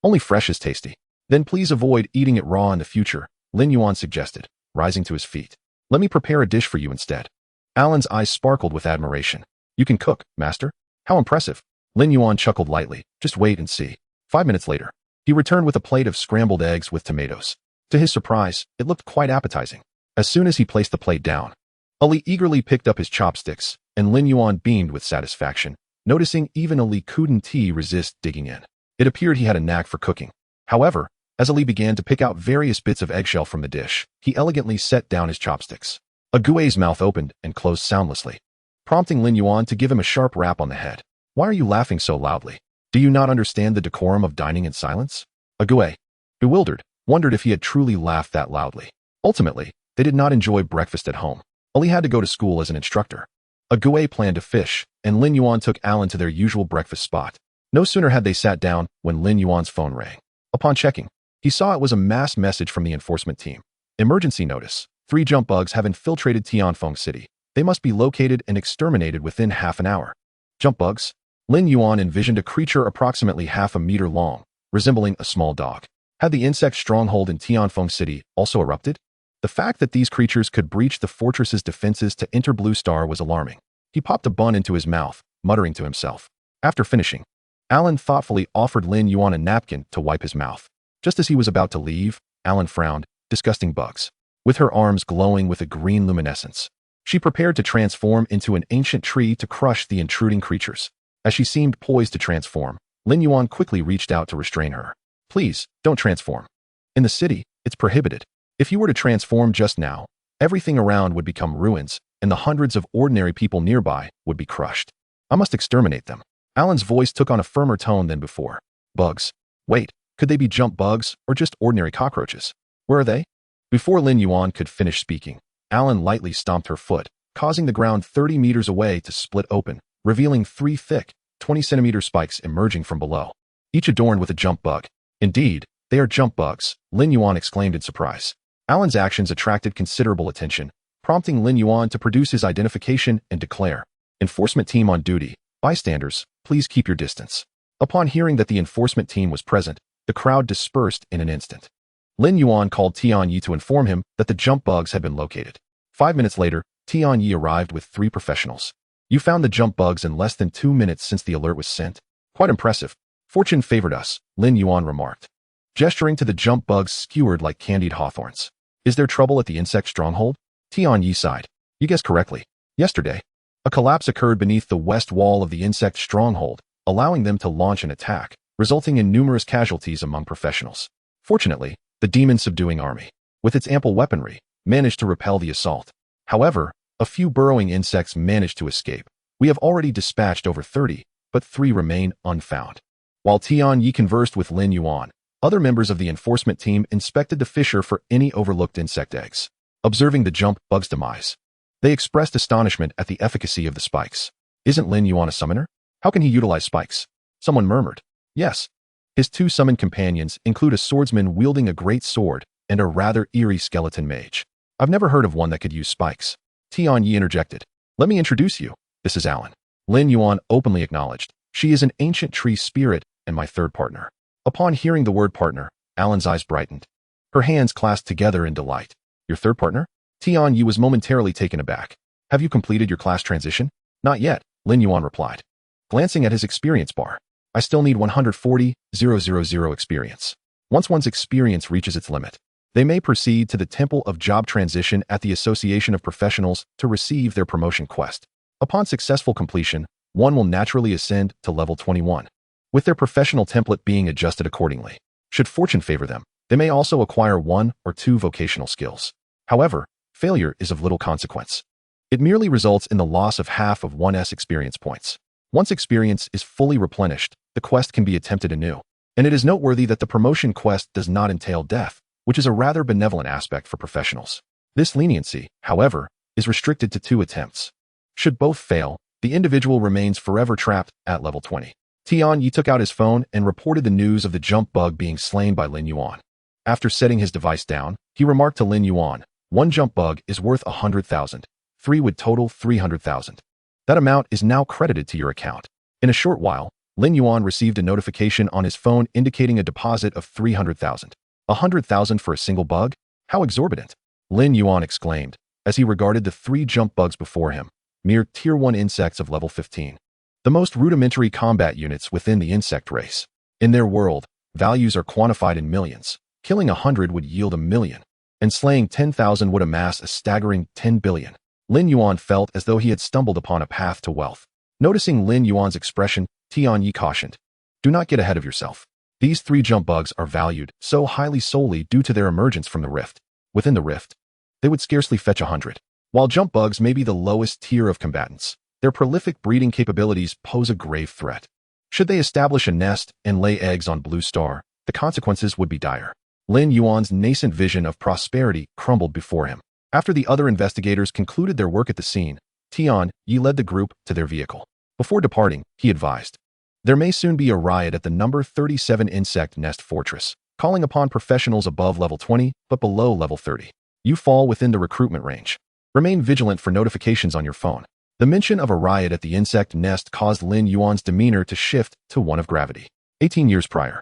"Only fresh is tasty. Then please avoid eating it raw in the future," Lin Yuan suggested, rising to his feet. "Let me prepare a dish for you instead." Alan's eyes sparkled with admiration. "You can cook, master? How impressive." Lin Yuan chuckled lightly. "Just wait and see." 5 minutes later, he returned with a plate of scrambled eggs with tomatoes. To his surprise, it looked quite appetizing. As soon as he placed the plate down, Ali eagerly picked up his chopsticks, and Lin Yuan beamed with satisfaction, noticing even Ali couldn't resist digging in. It appeared he had a knack for cooking. However, as Ali began to pick out various bits of eggshell from the dish, he elegantly set down his chopsticks. Ague's mouth opened and closed soundlessly, prompting Lin Yuan to give him a sharp rap on the head. "Why are you laughing so loudly? Do you not understand the decorum of dining in silence?" Ague, bewildered, wondered if he had truly laughed that loudly. Ultimately, they did not enjoy breakfast at home. Ali had to go to school as an instructor. Ague planned to fish, and Lin Yuan took Alan to their usual breakfast spot. No sooner had they sat down when Lin Yuan's phone rang. Upon checking, he saw it was a mass message from the enforcement team. "Emergency notice. 3 jump bugs have infiltrated Tianfeng City. They must be located and exterminated within half an hour." Jump bugs? Lin Yuan envisioned a creature approximately half a meter long, resembling a small dog. Had the insect stronghold in Tianfeng City also erupted? The fact that these creatures could breach the fortress's defenses to enter Blue Star was alarming. He popped a bun into his mouth, muttering to himself. After finishing, Alan thoughtfully offered Lin Yuan a napkin to wipe his mouth. Just as he was about to leave, Alan frowned. Disgusting bugs. With her arms glowing with a green luminescence, she prepared to transform into an ancient tree to crush the intruding creatures. As she seemed poised to transform, Lin Yuan quickly reached out to restrain her. "Please, don't transform. In the city, it's prohibited. If you were to transform just now, everything around would become ruins, and the hundreds of ordinary people nearby would be crushed. I must exterminate them." Alan's voice took on a firmer tone than before. "Bugs. Wait, could they be jump bugs or just ordinary cockroaches? Where are they?" Before Lin Yuan could finish speaking, Alan lightly stomped her foot, causing the ground 30 meters away to split open, revealing 3 thick, 20-centimeter spikes emerging from below, each adorned with a jump bug. "Indeed, they are jump bugs," Lin Yuan exclaimed in surprise. Alan's actions attracted considerable attention, prompting Lin Yuan to produce his identification and declare, "Enforcement team on duty. Bystanders, please keep your distance." Upon hearing that the enforcement team was present, the crowd dispersed in an instant. Lin Yuan called Tian Yi to inform him that the jump bugs had been located. 5 minutes later, Tian Yi arrived with 3 professionals. You found the jump bugs in less than 2 minutes since the alert was sent. Quite impressive. Fortune favored us, Lin Yuan remarked, gesturing to the jump bugs skewered like candied hawthorns. Is there trouble at the insect stronghold? Tian Yi sighed. You guessed correctly. Yesterday, a collapse occurred beneath the west wall of the insect stronghold, allowing them to launch an attack, resulting in numerous casualties among professionals. Fortunately, the demon-subduing army, with its ample weaponry, managed to repel the assault. However, a few burrowing insects managed to escape. We have already dispatched over 30, but 3 remain unfound. While Tian Yi conversed with Lin Yuan, other members of the enforcement team inspected the fissure for any overlooked insect eggs. Observing the jump bug's demise, they expressed astonishment at the efficacy of the spikes. Isn't Lin Yuan a summoner? How can he utilize spikes? Someone murmured. Yes. His 2 summoned companions include a swordsman wielding a great sword and a rather eerie skeleton mage. I've never heard of one that could use spikes. Tian Yi interjected. Let me introduce you. This is Alan. Lin Yuan openly acknowledged. She is an ancient tree spirit and my 3rd partner. Upon hearing the word partner, Alan's eyes brightened. Her hands clasped together in delight. Your 3rd partner? Tian Yi was momentarily taken aback. Have you completed your class transition? Not yet, Lin Yuan replied, glancing at his experience bar. I still need 140,000 experience. Once one's experience reaches its limit, they may proceed to the Temple of Job Transition at the Association of Professionals to receive their promotion quest. Upon successful completion, one will naturally ascend to level 21, with their professional template being adjusted accordingly. Should fortune favor them, they may also acquire 1 or 2 vocational skills. However, failure is of little consequence. It merely results in the loss of half of one's experience points. Once experience is fully replenished, the quest can be attempted anew. And it is noteworthy that the promotion quest does not entail death, which is a rather benevolent aspect for professionals. This leniency, however, is restricted to 2 attempts. Should both fail, the individual remains forever trapped at level 20. Tian Yi took out his phone and reported the news of the jump bug being slain by Lin Yuan. After setting his device down, he remarked to Lin Yuan, 1 jump bug is worth 100,000. 3 would total 300,000. That amount is now credited to your account. In a short while, Lin Yuan received a notification on his phone indicating a deposit of 300,000. 100,000 for a single bug? How exorbitant! Lin Yuan exclaimed, as he regarded the 3 jump bugs before him, mere Tier 1 insects of level 15. The most rudimentary combat units within the insect race. In their world, values are quantified in millions. Killing 100 would yield 1 million, and slaying 10,000 would amass a staggering 10 billion. Lin Yuan felt as though he had stumbled upon a path to wealth. Noticing Lin Yuan's expression, Tian Yi cautioned, do not get ahead of yourself. These 3 jump bugs are valued so highly solely due to their emergence from the rift. Within the rift, they would scarcely fetch 100. While jump bugs may be the lowest tier of combatants, their prolific breeding capabilities pose a grave threat. Should they establish a nest and lay eggs on Blue Star, the consequences would be dire. Lin Yuan's nascent vision of prosperity crumbled before him. After the other investigators concluded their work at the scene, Tian Yi led the group to their vehicle. Before departing, he advised, there may soon be a riot at the number 37 Insect Nest Fortress, calling upon professionals above level 20 but below level 30. You fall within the recruitment range. Remain vigilant for notifications on your phone. The mention of a riot at the insect nest caused Lin Yuan's demeanor to shift to one of gravity. 18 years prior,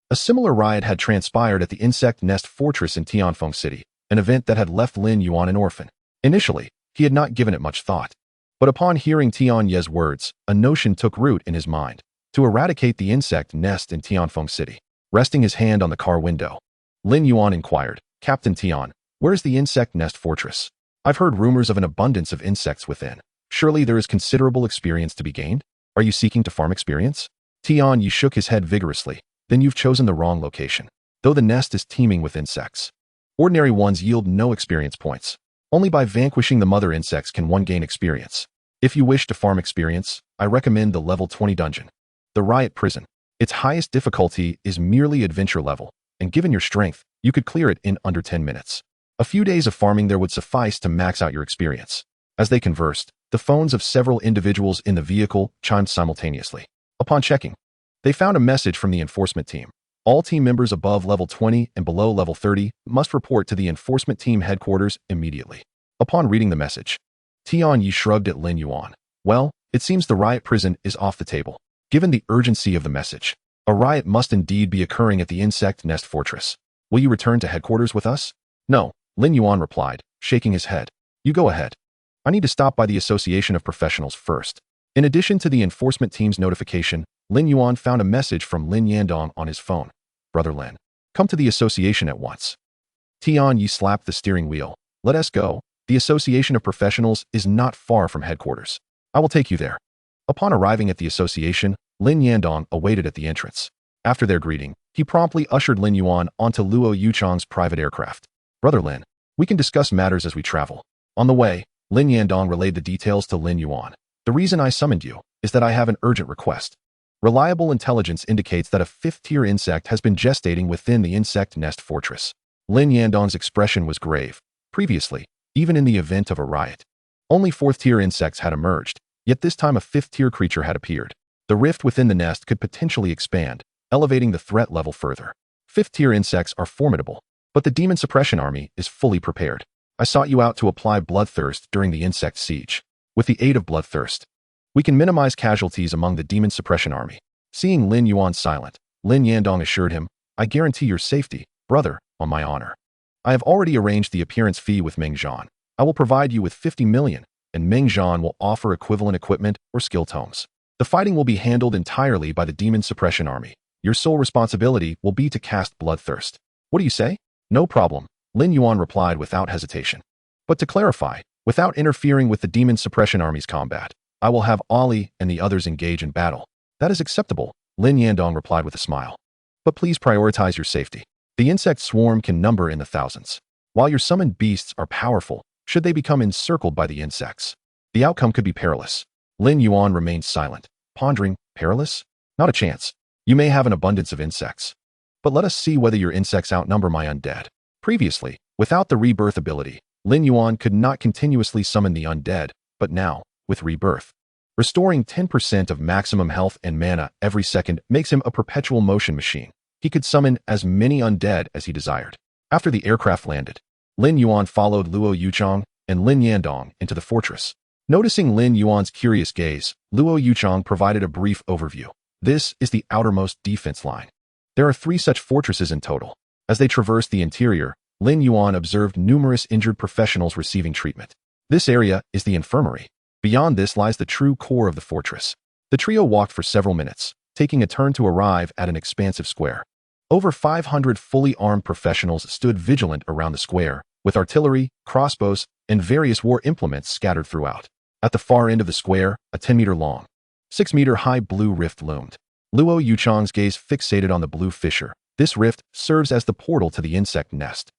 a similar riot had transpired at the Insect Nest Fortress in Tianfeng City, an event that had left Lin Yuan an orphan. Initially, he had not given it much thought. But upon hearing Tian Ye's words, a notion took root in his mind, to eradicate the insect nest in Tianfeng City. Resting his hand on the car window, Lin Yuan inquired, Captain Tian, where's the Insect Nest Fortress? I've heard rumors of an abundance of insects within. Surely there is considerable experience to be gained? Are you seeking to farm experience? Tian Yi shook his head vigorously. Then you've chosen the wrong location. Though the nest is teeming with insects, ordinary ones yield no experience points. Only by vanquishing the mother insects can one gain experience. If you wish to farm experience, I recommend the level 20 dungeon, the Riot Prison. Its highest difficulty is merely adventure level, and given your strength, you could clear it in under 10 minutes. A few days of farming there would suffice to max out your experience. As they conversed, the phones of several individuals in the vehicle chimed simultaneously. Upon checking, they found a message from the enforcement team. All team members above level 20 and below level 30 must report to the enforcement team headquarters immediately. Upon reading the message, Tian Yi shrugged at Lin Yuan. Well, it seems the riot prison is off the table. Given the urgency of the message, a riot must indeed be occurring at the Insect Nest Fortress. Will you return to headquarters with us? No, Lin Yuan replied, shaking his head. You go ahead. I need to stop by the Association of Professionals first. In addition to the enforcement team's notification, Lin Yuan found a message from Lin Yandong on his phone. Brother Lin, come to the association at once. Tian Yi slapped the steering wheel. Let us go. The Association of Professionals is not far from headquarters. I will take you there. Upon arriving at the association, Lin Yandong awaited at the entrance. After their greeting, he promptly ushered Lin Yuan onto Luo Yuchang's private aircraft. Brother Lin, we can discuss matters as we travel. On the way, Lin Yandong relayed the details to Lin Yuan. The reason I summoned you is that I have an urgent request. Reliable intelligence indicates that a fifth-tier insect has been gestating within the insect nest fortress. Lin Yandong's expression was grave. Previously, even in the event of a riot, only fourth-tier insects had emerged, yet this time a fifth-tier creature had appeared. The rift within the nest could potentially expand, elevating the threat level further. Fifth-tier insects are formidable, but the demon suppression army is fully prepared. I sought you out to apply bloodthirst during the insect siege. With the aid of bloodthirst, we can minimize casualties among the demon suppression army. Seeing Lin Yuan silent, Lin Yandong assured him, I guarantee your safety, brother, on my honor. I have already arranged the appearance fee with Meng Zhan. I will provide you with 50 million, and Meng Zhan will offer equivalent equipment or skill tomes. The fighting will be handled entirely by the demon suppression army. Your sole responsibility will be to cast bloodthirst. What do you say? No problem, Lin Yuan replied without hesitation. But to clarify, without interfering with the demon suppression army's combat, I will have Ali and the others engage in battle. That is acceptable, Lin Yandong replied with a smile. But please prioritize your safety. The insect swarm can number in the thousands. While your summoned beasts are powerful, should they become encircled by the insects, the outcome could be perilous. Lin Yuan remained silent, pondering, perilous? Not a chance. You may have an abundance of insects. But let us see whether your insects outnumber my undead. Previously, without the rebirth ability, Lin Yuan could not continuously summon the undead, but now, with rebirth, restoring 10% of maximum health and mana every second makes him a perpetual motion machine. He could summon as many undead as he desired. After the aircraft landed, Lin Yuan followed Luo Yuchang and Lin Yandong into the fortress. Noticing Lin Yuan's curious gaze, Luo Yuchang provided a brief overview. This is the outermost defense line. There are 3 such fortresses in total. As they traversed the interior, Lin Yuan observed numerous injured professionals receiving treatment. This area is the infirmary. Beyond this lies the true core of the fortress. The trio walked for several minutes, taking a turn to arrive at an expansive square. Over 500 fully armed professionals stood vigilant around the square, with artillery, crossbows, and various war implements scattered throughout. At the far end of the square, a 10-meter-long, 6-meter-high blue rift loomed. Luo Yuchang's gaze fixated on the blue fissure. This rift serves as the portal to the insect nest.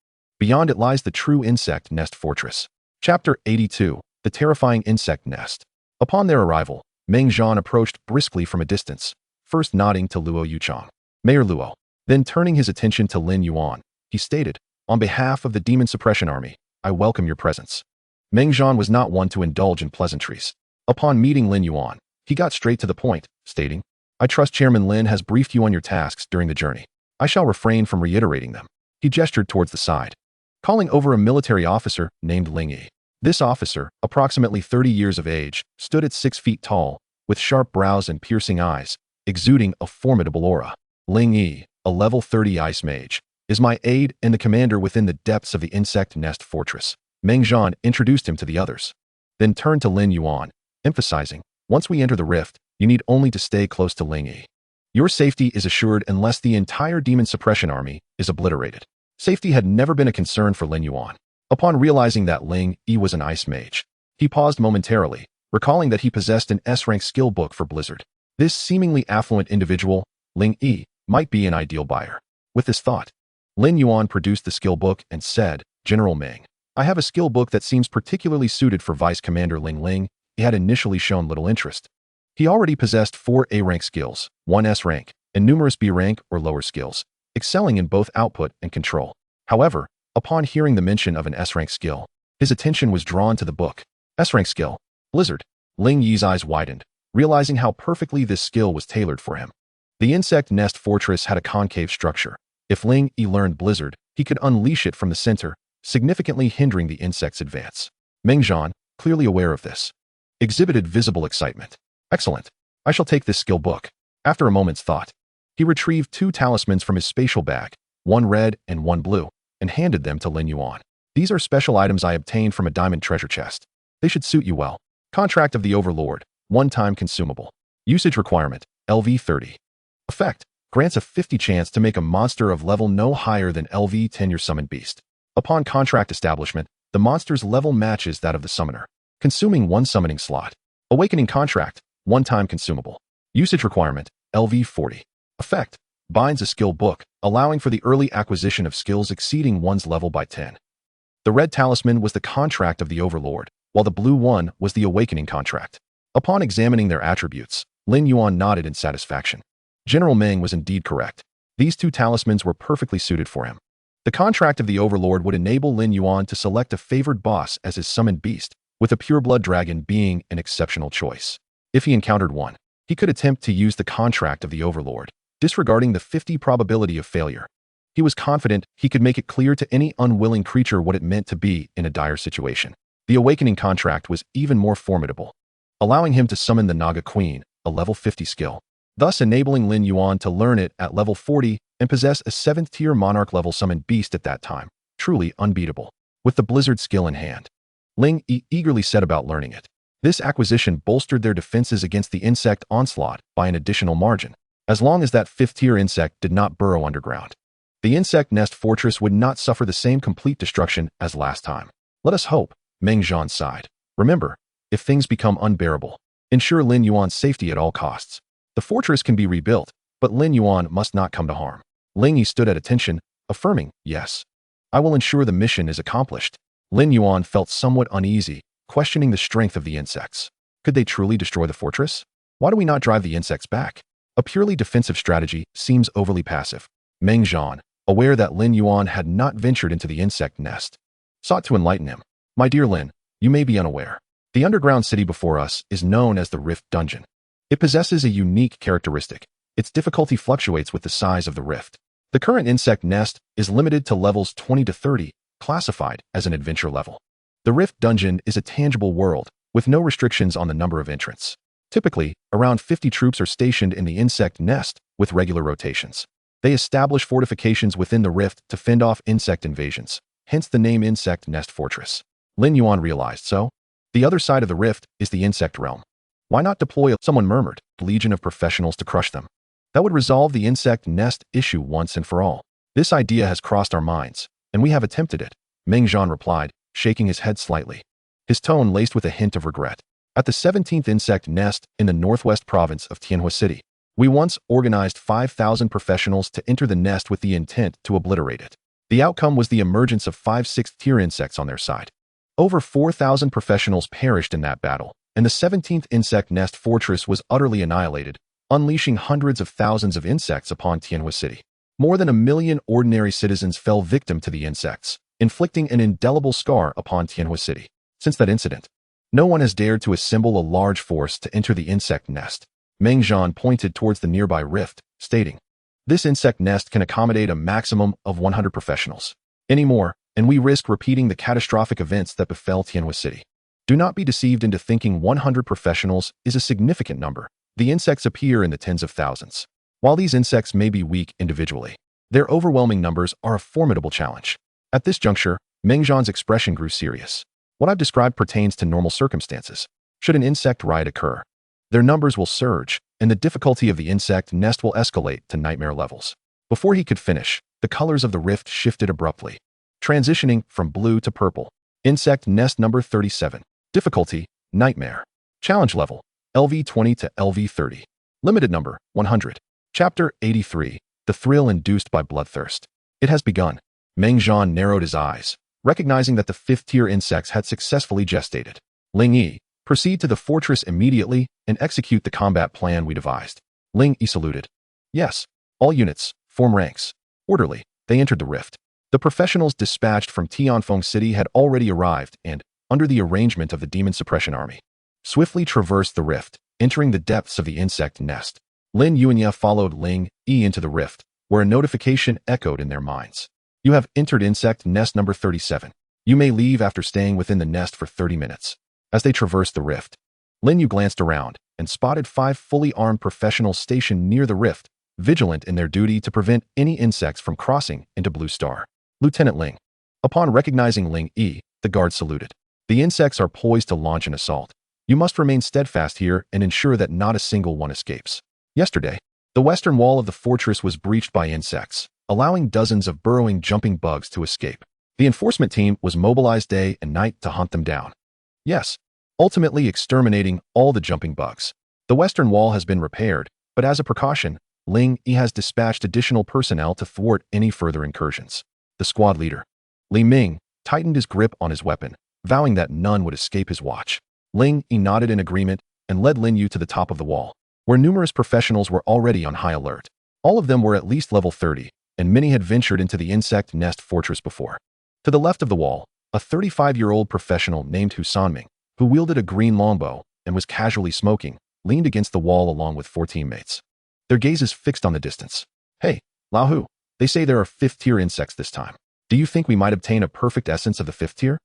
Beyond it lies the true insect nest fortress. Chapter 82, The Terrifying Insect Nest. Upon their arrival, Meng Zhan approached briskly from a distance, first nodding to Luo Yuchang. Mayor Luo. Then turning his attention to Lin Yuan, he stated, on behalf of the Demon Suppression Army, I welcome your presence. Meng Zhan was not one to indulge in pleasantries. Upon meeting Lin Yuan, he got straight to the point, stating, I trust Chairman Lin has briefed you on your tasks during the journey. I shall refrain from reiterating them. He gestured towards the side, calling over a military officer named Ling Yi. This officer, approximately 30 years of age, stood at 6 feet tall, with sharp brows and piercing eyes, exuding a formidable aura. Ling Yi, a level 30 ice mage, is my aide and the commander within the depths of the insect nest fortress. Meng Zhan introduced him to the others, then turned to Lin Yuan, emphasizing, once we enter the rift, you need only to stay close to Ling Yi. Your safety is assured unless the entire demon suppression army is obliterated. Safety had never been a concern for Lin Yuan. Upon realizing that Ling Yi was an ice mage, he paused momentarily, recalling that he possessed an S-rank skill book for Blizzard. This seemingly affluent individual, Ling Yi, might be an ideal buyer. With this thought, Lin Yuan produced the skill book and said, General Meng, I have a skill book that seems particularly suited for Vice Commander Ling Ling. He had initially shown little interest. He already possessed 4 A-rank skills, 1 S-rank, and numerous B-rank or lower skills, excelling in both output and control. However, upon hearing the mention of an S-rank skill, his attention was drawn to the book. S-rank skill, Blizzard. Ling Yi's eyes widened, realizing how perfectly this skill was tailored for him. The insect nest fortress had a concave structure. If Ling Yi learned Blizzard, he could unleash it from the center, significantly hindering the insect's advance. Meng Zhan, clearly aware of this, exhibited visible excitement. Excellent. I shall take this skill book. After a moment's thought, he retrieved 2 talismans from his spatial bag, 1 red and 1 blue, and handed them to Lin Yuan. These are special items I obtained from a diamond treasure chest. They should suit you well. Contract of the Overlord. One-time consumable. Usage requirement. LV 30. Effect. Grants a 50 chance to make a monster of level no higher than LV 10 your summoned beast. Upon contract establishment, the monster's level matches that of the summoner, consuming one summoning slot. Awakening contract. One-time consumable. Usage requirement. LV 40. Effect. Binds a skill book, allowing for the early acquisition of skills exceeding one's level by 10. The red talisman was the contract of the Overlord, while the blue one was the awakening contract. Upon examining their attributes, Lin Yuan nodded in satisfaction. General Meng was indeed correct. These two talismans were perfectly suited for him. The contract of the Overlord would enable Lin Yuan to select a favored boss as his summoned beast, with a pureblood dragon being an exceptional choice. If he encountered one, he could attempt to use the contract of the Overlord, disregarding the 50 probability of failure. He was confident he could make it clear to any unwilling creature what it meant to be in a dire situation. The awakening contract was even more formidable, allowing him to summon the Naga Queen, a level 50 skill, thus enabling Lin Yuan to learn it at level 40 and possess a 7th-tier monarch level summoned beast at that time, truly unbeatable. With the blizzard skill in hand, Ling Yi eagerly set about learning it. This acquisition bolstered their defenses against the insect onslaught by an additional margin, as long as that 5th-tier insect did not burrow underground. The insect nest fortress would not suffer the same complete destruction as last time. Let us hope, Meng Zhan sighed. Remember, if things become unbearable, ensure Lin Yuan's safety at all costs. The fortress can be rebuilt, but Lin Yuan must not come to harm. Ling Yi stood at attention, affirming, yes. I will ensure the mission is accomplished. Lin Yuan felt somewhat uneasy, questioning the strength of the insects. Could they truly destroy the fortress? Why do we not drive the insects back? A purely defensive strategy seems overly passive. Meng Zhan, aware that Lin Yuan had not ventured into the insect nest, sought to enlighten him. My dear Lin, you may be unaware. The underground city before us is known as the Rift Dungeon. It possesses a unique characteristic. Its difficulty fluctuates with the size of the rift. The current insect nest is limited to levels 20 to 30, classified as an adventure level. The Rift Dungeon is a tangible world, with no restrictions on the number of entrants. Typically, around 50 troops are stationed in the insect nest, with regular rotations. They establish fortifications within the rift to fend off insect invasions, hence the name Insect Nest Fortress. Lin Yuan realized so. The other side of the rift is the insect realm. Why not deploy someone murmured, a legion of professionals to crush them? That would resolve the insect nest issue once and for all. This idea has crossed our minds, and we have attempted it, Meng Zhan replied, shaking his head slightly. His tone laced with a hint of regret. At the 17th insect nest in the northwest province of Tianhua City, we once organized 5,000 professionals to enter the nest with the intent to obliterate it. The outcome was the emergence of 5 6th-tier insects on their side. Over 4,000 professionals perished in that battle, and the 17th insect nest fortress was utterly annihilated, unleashing hundreds of thousands of insects upon Tianhua City. More than 1 million ordinary citizens fell victim to the insects, inflicting an indelible scar upon Tianhua City. Since that incident, no one has dared to assemble a large force to enter the insect nest. Meng Zhan pointed towards the nearby rift, stating, this insect nest can accommodate a maximum of 100 professionals. Any more, and we risk repeating the catastrophic events that befell Tianhua City. Do not be deceived into thinking 100 professionals is a significant number. The insects appear in the tens of thousands. While these insects may be weak individually, their overwhelming numbers are a formidable challenge. At this juncture, Meng Zhan's expression grew serious. What I've described pertains to normal circumstances. Should an insect riot occur, their numbers will surge, and the difficulty of the insect nest will escalate to nightmare levels. Before he could finish, the colors of the rift shifted abruptly, transitioning from blue to purple. Insect nest number 37. Difficulty, nightmare. Challenge level, LV 20 to LV 30. Limited number, 100. Chapter 83. The thrill induced by bloodthirst. It has begun. Meng Zhan narrowed his eyes, recognizing that the 5th-tier insects had successfully gestated. Ling Yi, proceed to the fortress immediately and execute the combat plan we devised. Ling Yi saluted. Yes, all units, form ranks. Orderly, they entered the rift. The professionals dispatched from Tianfeng City had already arrived and, under the arrangement of the Demon Suppression Army, swiftly traversed the rift, entering the depths of the insect nest. Lin Yuan followed Ling Yi into the rift, where a notification echoed in their minds. You have entered insect nest number 37. You may leave after staying within the nest for 30 minutes. As they traversed the rift, Lin Yu glanced around and spotted 5 fully armed professionals stationed near the rift, vigilant in their duty to prevent any insects from crossing into Blue Star. Lieutenant Ling. Upon recognizing Ling Yi, the guard saluted. The insects are poised to launch an assault. You must remain steadfast here and ensure that not a single one escapes. Yesterday, the western wall of the fortress was breached by insects, allowing dozens of burrowing jumping bugs to escape. The enforcement team was mobilized day and night to hunt them down. Yes, ultimately exterminating all the jumping bugs. The western wall has been repaired, but as a precaution, Lin Yuan has dispatched additional personnel to thwart any further incursions. The squad leader, Li Ming, tightened his grip on his weapon, vowing that none would escape his watch. Lin Yuan nodded in agreement and led Lin Yuan to the top of the wall, where numerous professionals were already on high alert. All of them were at least level 30, and many had ventured into the insect nest fortress before. To the left of the wall, a 35-year-old professional named Ming, who wielded a green longbow and was casually smoking, leaned against the wall along with 4 teammates. Their gazes fixed on the distance. Hey, Lao Hu, they say there are 5th-tier insects this time. Do you think we might obtain a perfect essence of the 5th tier?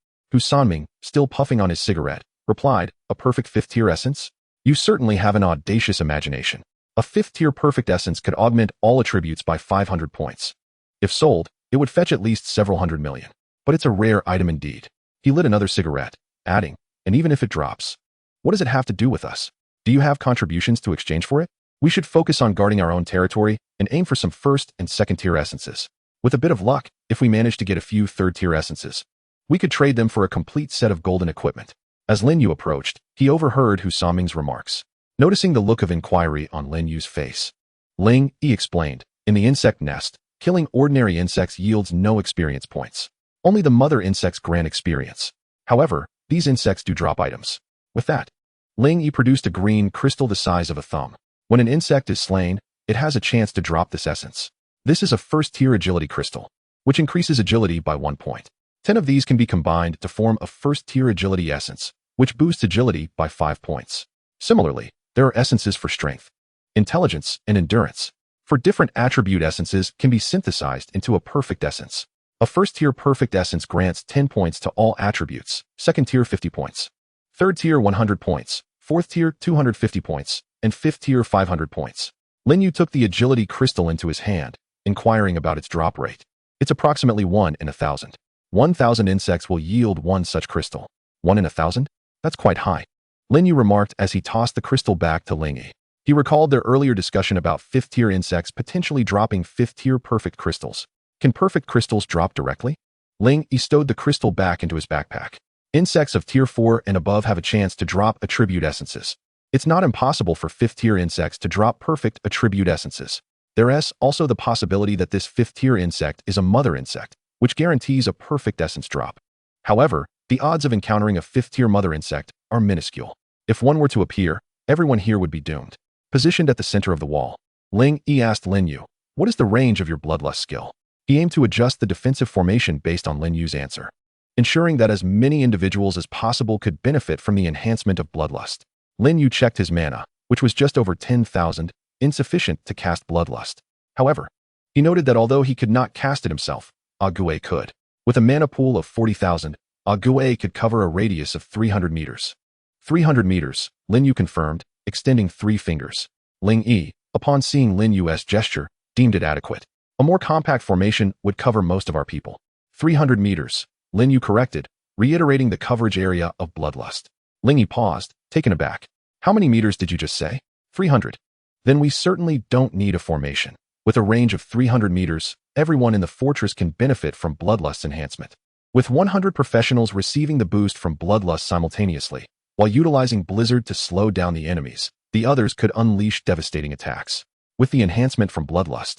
Ming, still puffing on his cigarette, replied, a perfect 5th-tier essence? You certainly have an audacious imagination. A 5th-tier perfect essence could augment all attributes by 500 points. If sold, it would fetch at least several hundred million. But it's a rare item indeed. He lit another cigarette, adding, and even if it drops, what does it have to do with us? Do you have contributions to exchange for it? We should focus on guarding our own territory and aim for some 1st and 2nd-tier essences. With a bit of luck, if we manage to get a few 3rd-tier essences, we could trade them for a complete set of golden equipment. As Lin Yuan approached, he overheard Ming's remarks. Noticing the look of inquiry on Lin Yuan's face, Lin Yuan explained, in the insect nest, killing ordinary insects yields no experience points. Only the mother insects grant experience. However, these insects do drop items. With that, Lin Yuan produced a green crystal the size of a thumb. When an insect is slain, it has a chance to drop this essence. This is a 1st-tier agility crystal, which increases agility by 1 point. 10 of these can be combined to form a 1st-tier agility essence, which boosts agility by 5 points. Similarly, there are essences for strength, intelligence, and endurance. For different attribute essences can be synthesized into a perfect essence. A 1st-tier perfect essence grants 10 points to all attributes, 2nd-tier 50 points, 3rd-tier 100 points, 4th-tier 250 points, and 5th-tier 500 points. Lin Yuan took the agility crystal into his hand, inquiring about its drop rate. It's approximately 1 in 1,000. 1,000 insects will yield 1 such crystal. 1 in 1,000? That's quite high. Lin Yuan remarked as he tossed the crystal back to Lin Yuan. He recalled their earlier discussion about 5th-tier insects potentially dropping 5th-tier perfect crystals. Can perfect crystals drop directly? Lin Yuan stowed the crystal back into his backpack. Insects of tier 4 and above have a chance to drop attribute essences. It's not impossible for 5th-tier insects to drop perfect attribute essences. There is also the possibility that this 5th-tier insect is a mother insect, which guarantees a perfect essence drop. However, the odds of encountering a 5th-tier mother insect are minuscule. If one were to appear, everyone here would be doomed. Positioned at the center of the wall, Lin Yuan asked Lin Yuan, what is the range of your bloodlust skill? He aimed to adjust the defensive formation based on Lin Yuan's answer, ensuring that as many individuals as possible could benefit from the enhancement of bloodlust. Lin Yuan checked his mana, which was just over 10,000, insufficient to cast bloodlust. However, he noted that although he could not cast it himself, Ague could. With a mana pool of 40,000, Ague could cover a radius of 300 meters. 300 meters, Lin Yuan confirmed, extending 3 fingers. Lin Yuan, upon seeing Lin Yuan's gesture, deemed it adequate. A more compact formation would cover most of our people. 300 meters, Lin Yuan corrected, reiterating the coverage area of bloodlust. Lin Yuan paused, taken aback. How many meters did you just say? 300. Then we certainly don't need a formation. With a range of 300 meters, everyone in the fortress can benefit from bloodlust enhancement. With 100 professionals receiving the boost from bloodlust simultaneously, while utilizing Blizzard to slow down the enemies, the others could unleash devastating attacks. With the enhancement from bloodlust,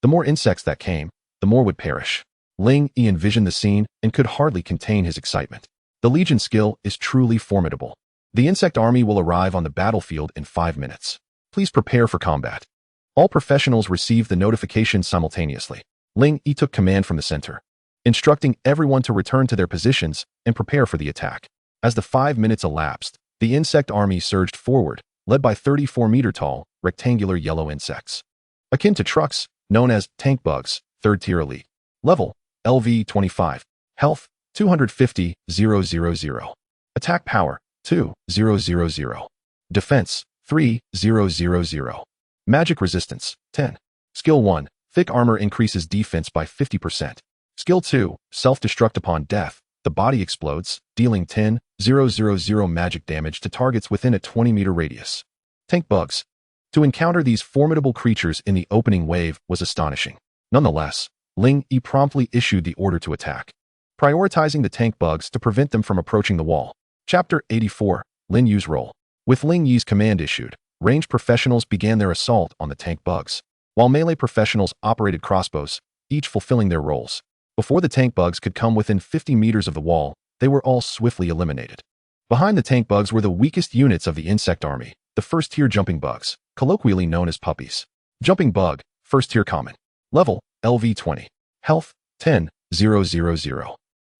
the more insects that came, the more would perish. Lin Yuan envisioned the scene and could hardly contain his excitement. The Legion skill is truly formidable. The insect army will arrive on the battlefield in 5 minutes. Please prepare for combat. All professionals received the notification simultaneously. Lin Yuan took command from the center, instructing everyone to return to their positions and prepare for the attack. As the 5 minutes elapsed, the insect army surged forward, led by 34-meter-tall, rectangular yellow insects. Akin to trucks, known as tank bugs, 3rd-tier elite. Level, LV 25. Health, 250,000. Attack power, 2,000. Defense, 3,000. Magic resistance, 10. Skill 1, thick armor increases defense by 50%. Skill 2, self-destruct upon death. The body explodes, dealing 10, 10,000 magic damage to targets within a 20-meter radius. Tank bugs. To encounter these formidable creatures in the opening wave was astonishing. Nonetheless, Lin Yi promptly issued the order to attack, prioritizing the tank bugs to prevent them from approaching the wall. Chapter 84, Lin Yu's role. With Lin Yi's command issued, ranged professionals began their assault on the tank bugs, while melee professionals operated crossbows, each fulfilling their roles. Before the tank bugs could come within 50 meters of the wall, they were all swiftly eliminated. Behind the tank bugs were the weakest units of the insect army, the first-tier jumping bugs, colloquially known as puppies. Jumping bug, first-tier common. Level, LV 20. Health, 10,000.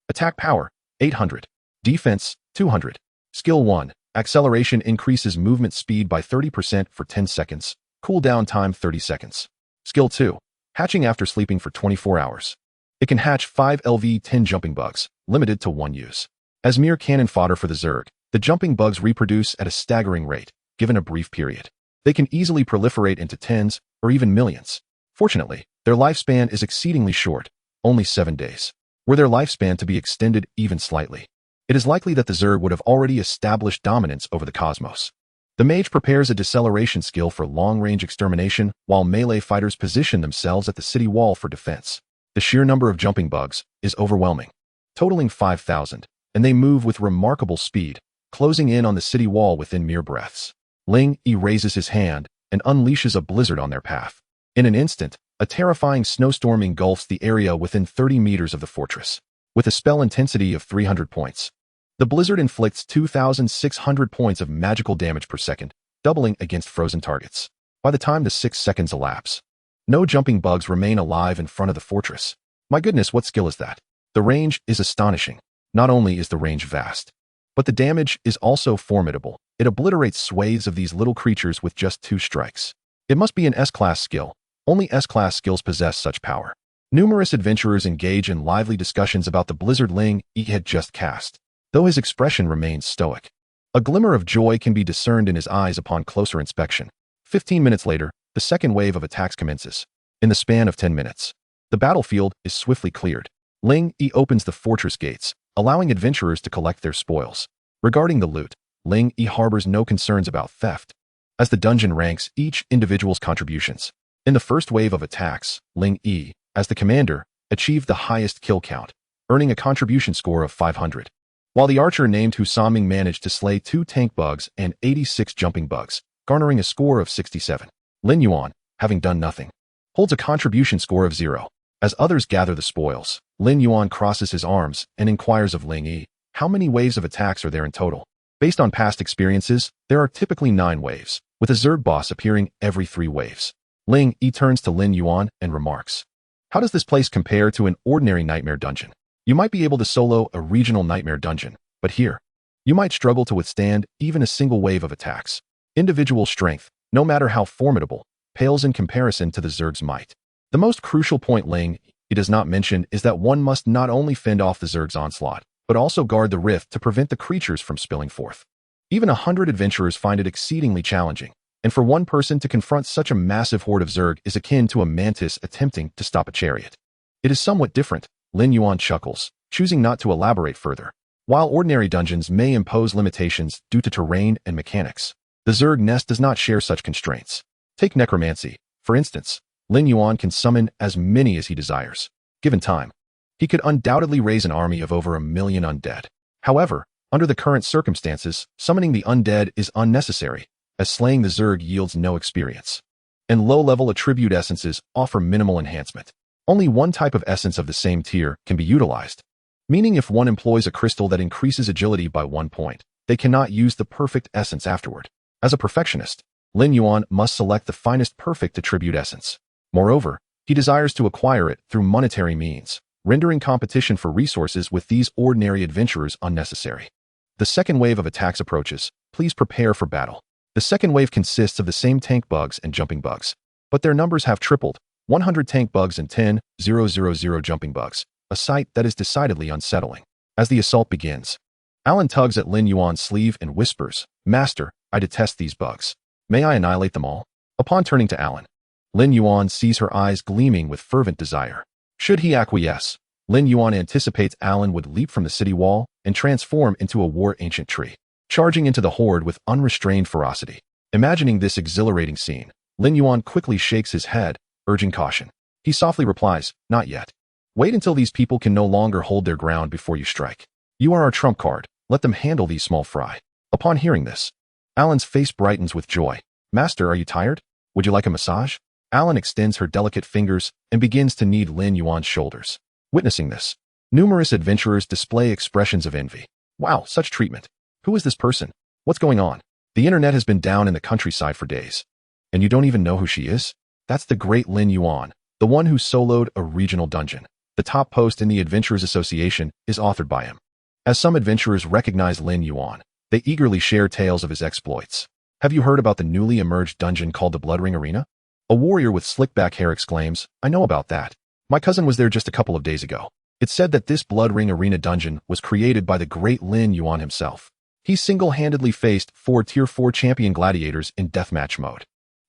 Attack power, 800. Defense, 200. Skill 1. Acceleration increases movement speed by 30% for 10 seconds. Cooldown time 30 seconds. Skill 2. Hatching after sleeping for 24 hours. It can hatch 5 LV-10 jumping bugs, limited to 1 use. As mere cannon fodder for the Zerg, the jumping bugs reproduce at a staggering rate, given a brief period. They can easily proliferate into tens, or even millions. Fortunately, their lifespan is exceedingly short, only 7 days. Were their lifespan to be extended even slightly, it is likely that the Zerg would have already established dominance over the cosmos. The mage prepares a deceleration skill for long-range extermination, while melee fighters position themselves at the city wall for defense. The sheer number of jumping bugs is overwhelming, totaling 5,000, and they move with remarkable speed, closing in on the city wall within mere breaths. Lin Yi raises his hand and unleashes a blizzard on their path. In an instant, a terrifying snowstorm engulfs the area within 30 meters of the fortress, with a spell intensity of 300 points. The blizzard inflicts 2,600 points of magical damage per second, doubling against frozen targets. By the time the 6 seconds elapse, no jumping bugs remain alive in front of the fortress. My goodness, what skill is that? The range is astonishing. Not only is the range vast, but the damage is also formidable. It obliterates swathes of these little creatures with just 2 strikes. It must be an S-class skill. Only S-class skills possess such power. Numerous adventurers engage in lively discussions about the blizzard Lin Yi had just cast, though his expression remains stoic. A glimmer of joy can be discerned in his eyes upon closer inspection. 15 minutes later, the second wave of attacks commences. In the span of 10 minutes, the battlefield is swiftly cleared. Lin Yi opens the fortress gates, allowing adventurers to collect their spoils. Regarding the loot, Lin Yi harbors no concerns about theft, as the dungeon ranks each individual's contributions. In the first wave of attacks, Lin Yi, as the commander, achieved the highest kill count, earning a contribution score of 500. While the archer named Husaming managed to slay 2 tank bugs and 86 jumping bugs, garnering a score of 67. Lin Yuan, having done nothing, holds a contribution score of 0. As others gather the spoils, Lin Yuan crosses his arms and inquires of Lin Yi, how many waves of attacks are there in total? Based on past experiences, there are typically 9 waves, with a Zerg boss appearing every 3 waves. Lin Yi turns to Lin Yuan and remarks, "How does this place compare to an ordinary nightmare dungeon? You might be able to solo a regional nightmare dungeon, but here, you might struggle to withstand even a single wave of attacks. Individual strength, no matter how formidable, pales in comparison to the Zerg's might." The most crucial point Lin Yi does not mention is that one must not only fend off the Zerg's onslaught, but also guard the rift to prevent the creatures from spilling forth. Even 100 adventurers find it exceedingly challenging, and for one person to confront such a massive horde of Zerg is akin to a mantis attempting to stop a chariot. It is somewhat different, Lin Yuan chuckles, choosing not to elaborate further. While ordinary dungeons may impose limitations due to terrain and mechanics, the Zerg nest does not share such constraints. Take necromancy, for instance. Lin Yuan can summon as many as he desires. Given time, he could undoubtedly raise an army of over 1 million undead. However, under the current circumstances, summoning the undead is unnecessary, as slaying the Zerg yields no experience. And low-level attribute essences offer minimal enhancement. Only one type of essence of the same tier can be utilized, meaning if one employs a crystal that increases agility by 1 point, they cannot use the perfect essence afterward. As a perfectionist, Lin Yuan must select the finest perfect attribute essence. Moreover, he desires to acquire it through monetary means, rendering competition for resources with these ordinary adventurers unnecessary. The second wave of attacks approaches. Please prepare for battle. The second wave consists of the same tank bugs and jumping bugs, but their numbers have tripled, 100 tank bugs and 10,000 jumping bugs, a sight that is decidedly unsettling. As the assault begins, Alan tugs at Lin Yuan's sleeve and whispers, "Master, I detest these bugs. May I annihilate them all?" Upon turning to Alan, Lin Yuan sees her eyes gleaming with fervent desire. Should he acquiesce, Lin Yuan anticipates Alan would leap from the city wall and transform into a war-ancient tree, charging into the horde with unrestrained ferocity. Imagining this exhilarating scene, Lin Yuan quickly shakes his head, urging caution. He softly replies, "Not yet. Wait until these people can no longer hold their ground before you strike. You are our trump card. Let them handle these small fry." Upon hearing this, Alan's face brightens with joy. "Master, are you tired? Would you like a massage?" Alan extends her delicate fingers and begins to knead Lin Yuan's shoulders. Witnessing this, numerous adventurers display expressions of envy. Wow, such treatment. Who is this person? What's going on? The internet has been down in the countryside for days. And you don't even know who she is? That's the great Lin Yuan, the one who soloed a regional dungeon. The top post in the Adventurers Association is authored by him. As some adventurers recognize Lin Yuan, they eagerly share tales of his exploits. Have you heard about the newly emerged dungeon called the Blood Ring Arena? A warrior with slick-back hair exclaims, "I know about that. My cousin was there just a couple of days ago." It's said that this Blood Ring Arena dungeon was created by the great Lin Yuan himself. He single-handedly faced 4 Tier 4 champion gladiators in deathmatch mode,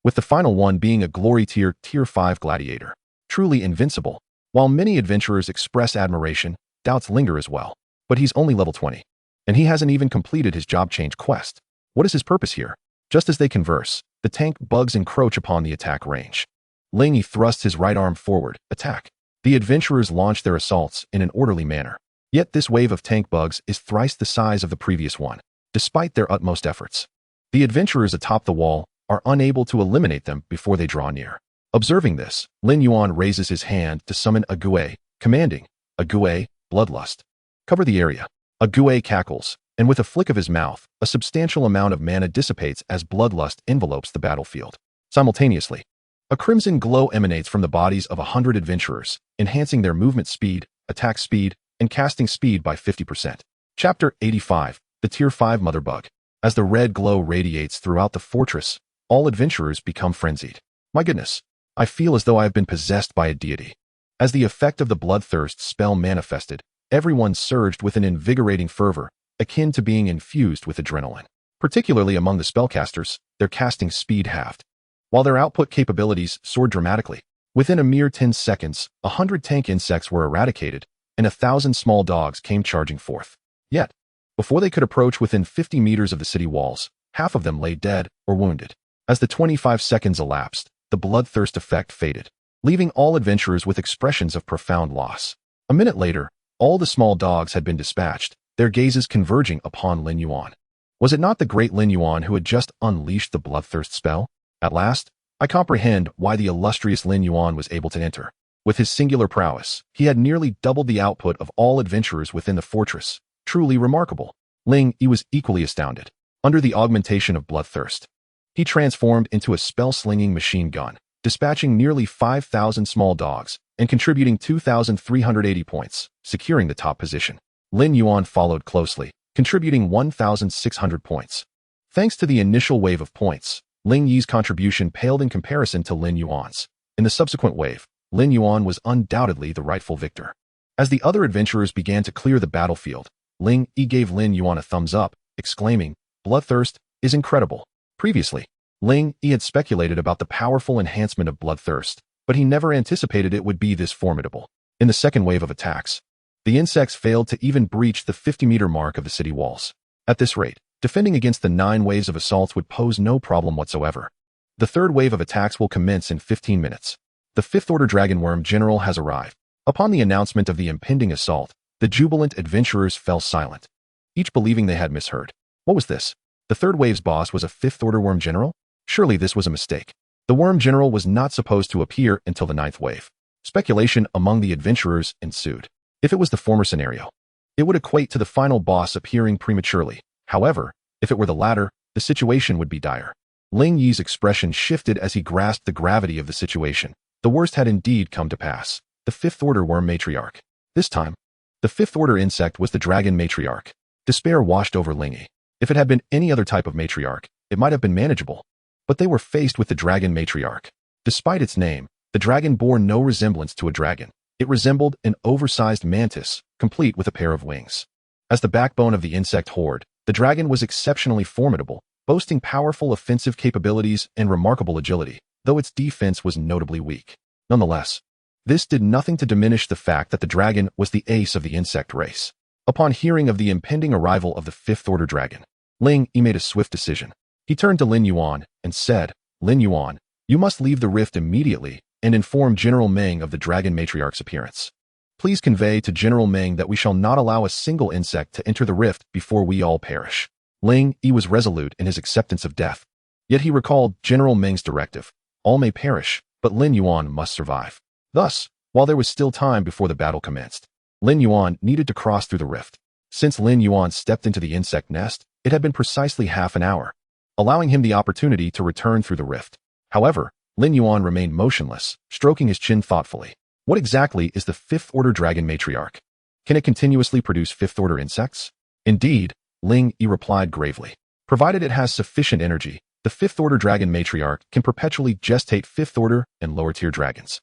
with the final one being a glory tier 5 gladiator. Truly invincible. While many adventurers express admiration, doubts linger as well. But he's only level 20, and he hasn't even completed his job change quest. What is his purpose here? Just as they converse, the tank bugs encroach upon the attack range. Ling Yi thrusts his right arm forward, attack. The adventurers launch their assaults in an orderly manner. Yet this wave of tank bugs is thrice the size of the previous one, despite their utmost efforts. The adventurers atop the wall are unable to eliminate them before they draw near. Observing this, Lin Yuan raises his hand to summon a Gue, commanding, "Gue, Bloodlust. Cover the area." A Gue cackles, and with a flick of his mouth, a substantial amount of mana dissipates as Bloodlust envelopes the battlefield. Simultaneously, a crimson glow emanates from the bodies of 100 adventurers, enhancing their movement speed, attack speed, and casting speed by 50%. Chapter 85, the Tier 5 Mother Bug. As the red glow radiates throughout the fortress, all adventurers become frenzied. My goodness, I feel as though I have been possessed by a deity. As the effect of the bloodthirst spell manifested, everyone surged with an invigorating fervor, akin to being infused with adrenaline. Particularly among the spellcasters, their casting speed halved, while their output capabilities soared dramatically. Within a mere 10 seconds, 100 tank insects were eradicated, and 1,000 small dogs came charging forth. Yet, before they could approach within 50 meters of the city walls, half of them lay dead or wounded. As the 25 seconds elapsed, the bloodthirst effect faded, leaving all adventurers with expressions of profound loss. A minute later, all the small dogs had been dispatched, their gazes converging upon Lin Yuan. Was it not the great Lin Yuan who had just unleashed the bloodthirst spell? At last, I comprehend why the illustrious Lin Yuan was able to enter. With his singular prowess, he had nearly doubled the output of all adventurers within the fortress. Truly remarkable. Ling Yi was equally astounded. Under the augmentation of bloodthirst, he transformed into a spell-slinging machine gun, dispatching nearly 5,000 small dogs and contributing 2,380 points, securing the top position. Lin Yuan followed closely, contributing 1,600 points. Thanks to the initial wave of points, Ling Yi's contribution paled in comparison to Lin Yuan's. In the subsequent wave, Lin Yuan was undoubtedly the rightful victor. As the other adventurers began to clear the battlefield, Ling Yi gave Lin Yuan a thumbs up, exclaiming, "Bloodthirst is incredible." Previously, Ling Yi had speculated about the powerful enhancement of bloodthirst, but he never anticipated it would be this formidable. In the second wave of attacks, the insects failed to even breach the 50-meter mark of the city walls. At this rate, defending against the 9 waves of assaults would pose no problem whatsoever. The third wave of attacks will commence in 15 minutes. The 5th Order Dragon Worm General has arrived. Upon the announcement of the impending assault, the jubilant adventurers fell silent, each believing they had misheard. What was this? The third wave's boss was a 5th Order Worm General? Surely this was a mistake. The Worm General was not supposed to appear until the 9th wave. Speculation among the adventurers ensued. If it was the former scenario, it would equate to the final boss appearing prematurely. However, if it were the latter, the situation would be dire. Ling Yi's expression shifted as he grasped the gravity of the situation. The worst had indeed come to pass. The 5th Order Worm Matriarch. This time, the 5th Order insect was the Dragon Matriarch. Despair washed over Ling Yi. If it had been any other type of matriarch, it might have been manageable. But they were faced with the Dragon Matriarch. Despite its name, the dragon bore no resemblance to a dragon. It resembled an oversized mantis, complete with a pair of wings. As the backbone of the insect horde, the dragon was exceptionally formidable, boasting powerful offensive capabilities and remarkable agility, though its defense was notably weak. Nonetheless, This did nothing to diminish the fact that the dragon was the ace of the insect race. Upon hearing of the impending arrival of the Fifth Order dragon, Lin Yi made a swift decision. He turned to Lin Yuan and said, "Lin Yuan, you must leave the rift immediately and inform General Meng of the dragon matriarch's appearance. Please convey to General Meng that we shall not allow a single insect to enter the rift before we all perish." Lin Yi was resolute in his acceptance of death. Yet he recalled General Meng's directive. All may perish, but Lin Yuan must survive. Thus, while there was still time before the battle commenced, Lin Yuan needed to cross through the rift. Since Lin Yuan stepped into the insect nest, it had been precisely half an hour, allowing him the opportunity to return through the rift. However, Lin Yuan remained motionless, stroking his chin thoughtfully. What exactly is the Fifth Order Dragon Matriarch? Can it continuously produce Fifth Order insects? Indeed, Lin Yi replied gravely. Provided it has sufficient energy, the Fifth Order Dragon Matriarch can perpetually gestate Fifth Order and lower-tier dragons.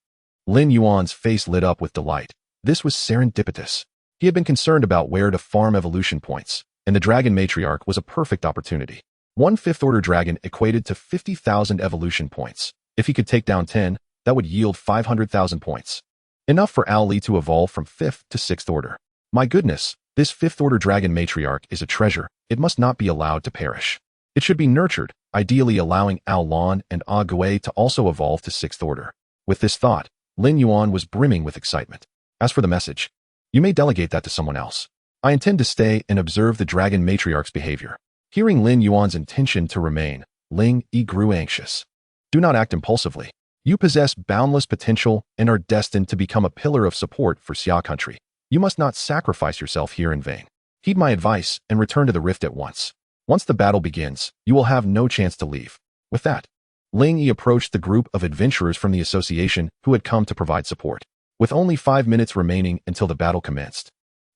Lin Yuan's face lit up with delight. This was serendipitous. He had been concerned about where to farm evolution points, and the Dragon Matriarch was a perfect opportunity. One Fifth Order dragon equated to 50,000 evolution points. If he could take down 10, that would yield 500,000 points. Enough for Ao Li to evolve from 5th to 6th Order. My goodness, this 5th Order Dragon Matriarch is a treasure. It must not be allowed to perish. It should be nurtured, ideally allowing Ao Lan and A Gui to also evolve to 6th Order. With this thought, Lin Yuan was brimming with excitement. As for the message, you may delegate that to someone else. I intend to stay and observe the Dragon Matriarch's behavior. Hearing Lin Yuan's intention to remain, Lin Yi grew anxious. Do not act impulsively. You possess boundless potential and are destined to become a pillar of support for Xia country. You must not sacrifice yourself here in vain. Heed my advice and return to the rift at once. Once the battle begins, you will have no chance to leave. With that, Lin Yi approached the group of adventurers from the association who had come to provide support. With only 5 minutes remaining until the battle commenced,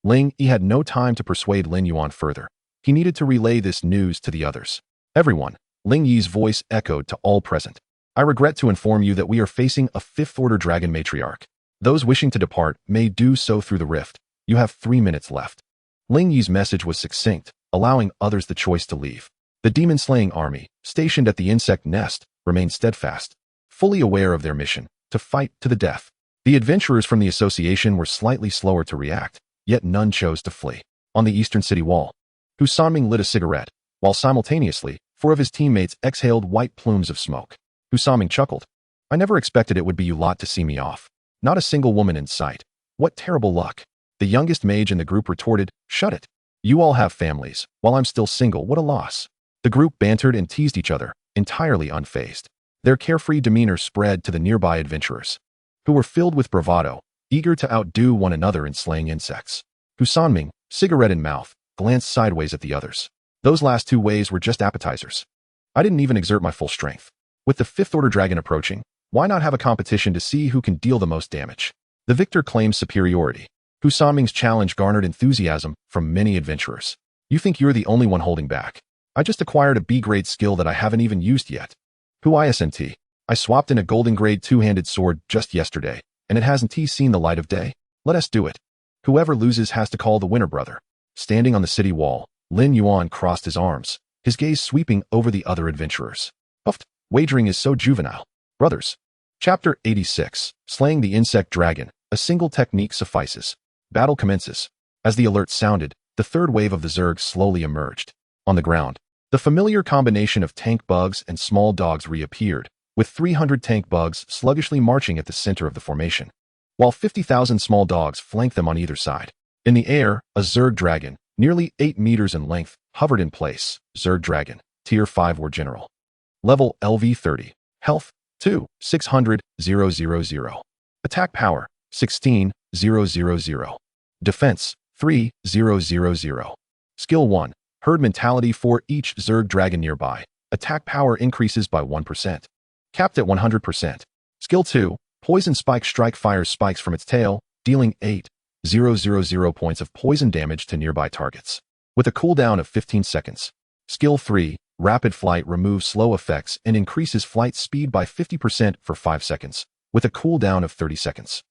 Lin Yi had no time to persuade Lin Yuan further. He needed to relay this news to the others. Everyone, Lin Yi's voice echoed to all present. I regret to inform you that we are facing a Fifth Order Dragon Matriarch. Those wishing to depart may do so through the rift. You have 3 minutes left. Lin Yi's message was succinct, allowing others the choice to leave. The demon-slaying army, stationed at the insect nest, remained steadfast, fully aware of their mission, to fight to the death. The adventurers from the association were slightly slower to react, yet none chose to flee. On the eastern city wall, Hu Sanming lit a cigarette, while simultaneously, 4 of his teammates exhaled white plumes of smoke. Hu Sanming chuckled. I never expected it would be you lot to see me off. Not a single woman in sight. What terrible luck. The youngest mage in the group retorted, shut it. You all have families, while I'm still single, what a loss. The group bantered and teased each other, entirely unfazed. Their carefree demeanor spread to the nearby adventurers, who were filled with bravado, eager to outdo one another in slaying insects. Hu Sanming, cigarette in mouth, glanced sideways at the others. Those last 2 waves were just appetizers. I didn't even exert my full strength. With the Fifth Order dragon approaching, why not have a competition to see who can deal the most damage? The victor claims superiority. Hu Sanming's challenge garnered enthusiasm from many adventurers. You think you're the only one holding back? I just acquired a B-grade skill that I haven't even used yet. Hu Isnt. I swapped in a golden grade 2-handed sword just yesterday, and it hasn't seen the light of day. Let us do it. Whoever loses has to call the winner, brother. Standing on the city wall, Lin Yuan crossed his arms, his gaze sweeping over the other adventurers. Puffed, wagering is so juvenile. Brothers. Chapter 86, Slaying the Insect Dragon. A single technique suffices. Battle commences. As the alert sounded, the third wave of the Zerg slowly emerged. On the ground, the familiar combination of tank bugs and small dogs reappeared, with 300 tank bugs sluggishly marching at the center of the formation, while 50,000 small dogs flanked them on either side. In the air, a Zerg dragon, nearly 8 meters in length, hovered in place. Zerg dragon, Tier 5 War General. Level LV 30. Health, 2, 600, 000. Attack power, 16, 000. Defense, 3, 000. Skill 1. Herd mentality. For each Zerg dragon nearby, attack power increases by 1%. Capped at 100%. Skill 2. Poison spike. Strike fires spikes from its tail, dealing 8,000 points of poison damage to nearby targets, with a cooldown of 15 seconds. Skill 3. Rapid flight. Removes slow effects and increases flight speed by 50% for 5 seconds, with a cooldown of 30 seconds.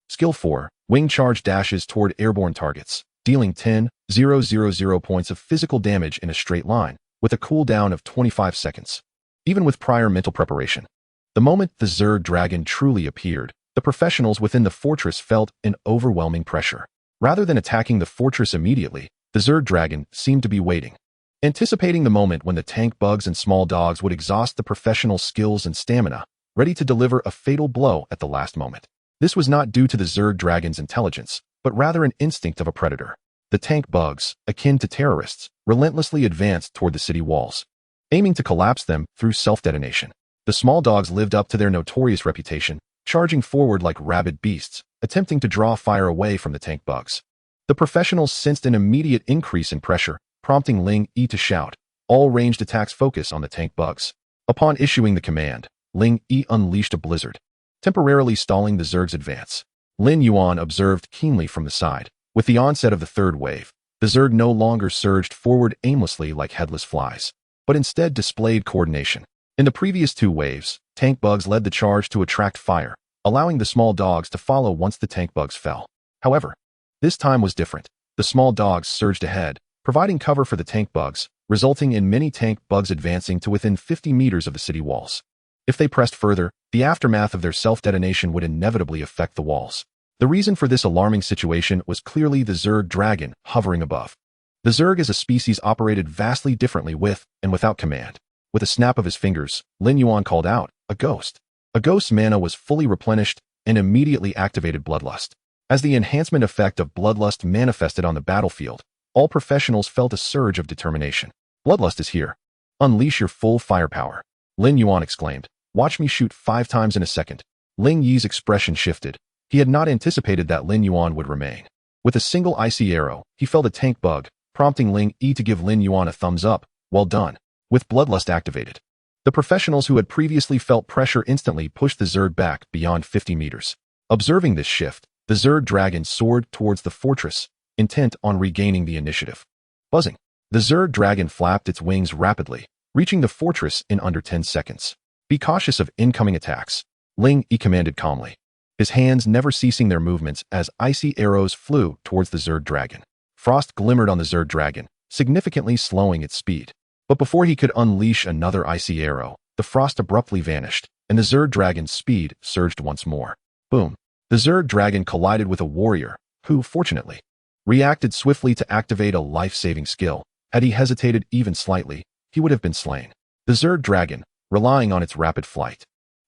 Skill 4. Wing charge. Dashes toward airborne targets, dealing 10,000 points of physical damage in a straight line, with a cooldown of 25 seconds. Even with prior mental preparation, the moment the Zerg dragon truly appeared, the The professionals within the fortress felt an overwhelming pressure. Rather than attacking the fortress immediately, the Zerg Dragon seemed to be waiting, anticipating the moment when the tank bugs and small dogs would exhaust the professionals' skills and stamina, ready to deliver a fatal blow at the last moment. This was not due to the Zerg Dragon's intelligence, but rather an instinct of a predator. The tank bugs, akin to terrorists, relentlessly advanced toward the city walls, aiming to collapse them through self-detonation. The small dogs lived up to their notorious reputation, charging forward like rabid beasts, attempting to draw fire away from the tank bugs. The professionals sensed an immediate increase in pressure, prompting Lin Yuan to shout, "All ranged attacks focus on the tank bugs." Upon issuing the command, Lin Yuan unleashed a blizzard, temporarily stalling the Zerg's advance. Lin Yuan observed keenly from the side. With the onset of the third wave, the Zerg no longer surged forward aimlessly like headless flies, but instead displayed coordination. In the previous two waves, tank bugs led the charge to attract fire, allowing the small dogs to follow once the tank bugs fell. However, this time was different. The small dogs surged ahead, providing cover for the tank bugs, resulting in many tank bugs advancing to within 50 meters of the city walls. If they pressed further, the aftermath of their self-detonation would inevitably affect the walls. The reason for this alarming situation was clearly the Zerg Dragon hovering above. The Zerg as a species operated vastly differently with and without command. With a snap of his fingers, Lin Yuan called out, "A ghost." A ghost's mana was fully replenished and immediately activated Bloodlust. As the enhancement effect of Bloodlust manifested on the battlefield, all professionals felt a surge of determination. "Bloodlust is here. Unleash your full firepower," Lin Yuan exclaimed. "Watch me shoot 5 times in a second." Ling Yi's expression shifted. He had not anticipated that Lin Yuan would remain. With a single icy arrow, he felled a tank bug, prompting Lin Yi to give Lin Yuan a thumbs up. "Well done." With Bloodlust activated, the professionals who had previously felt pressure instantly pushed the Zerg back beyond 50 meters. Observing this shift, the Zerg Dragon soared towards the fortress, intent on regaining the initiative. Buzzing, the Zerg Dragon flapped its wings rapidly, reaching the fortress in under 10 seconds. "Be cautious of incoming attacks," Ling Yi commanded calmly, his hands never ceasing their movements as icy arrows flew towards the Zerg Dragon. Frost glimmered on the Zerg Dragon, significantly slowing its speed. But before he could unleash another icy arrow, the frost abruptly vanished, and the Zerg Dragon's speed surged once more. Boom! The Zerg Dragon collided with a warrior, who, fortunately, reacted swiftly to activate a life-saving skill. Had he hesitated even slightly, he would have been slain. The Zerg Dragon, relying on its rapid flight,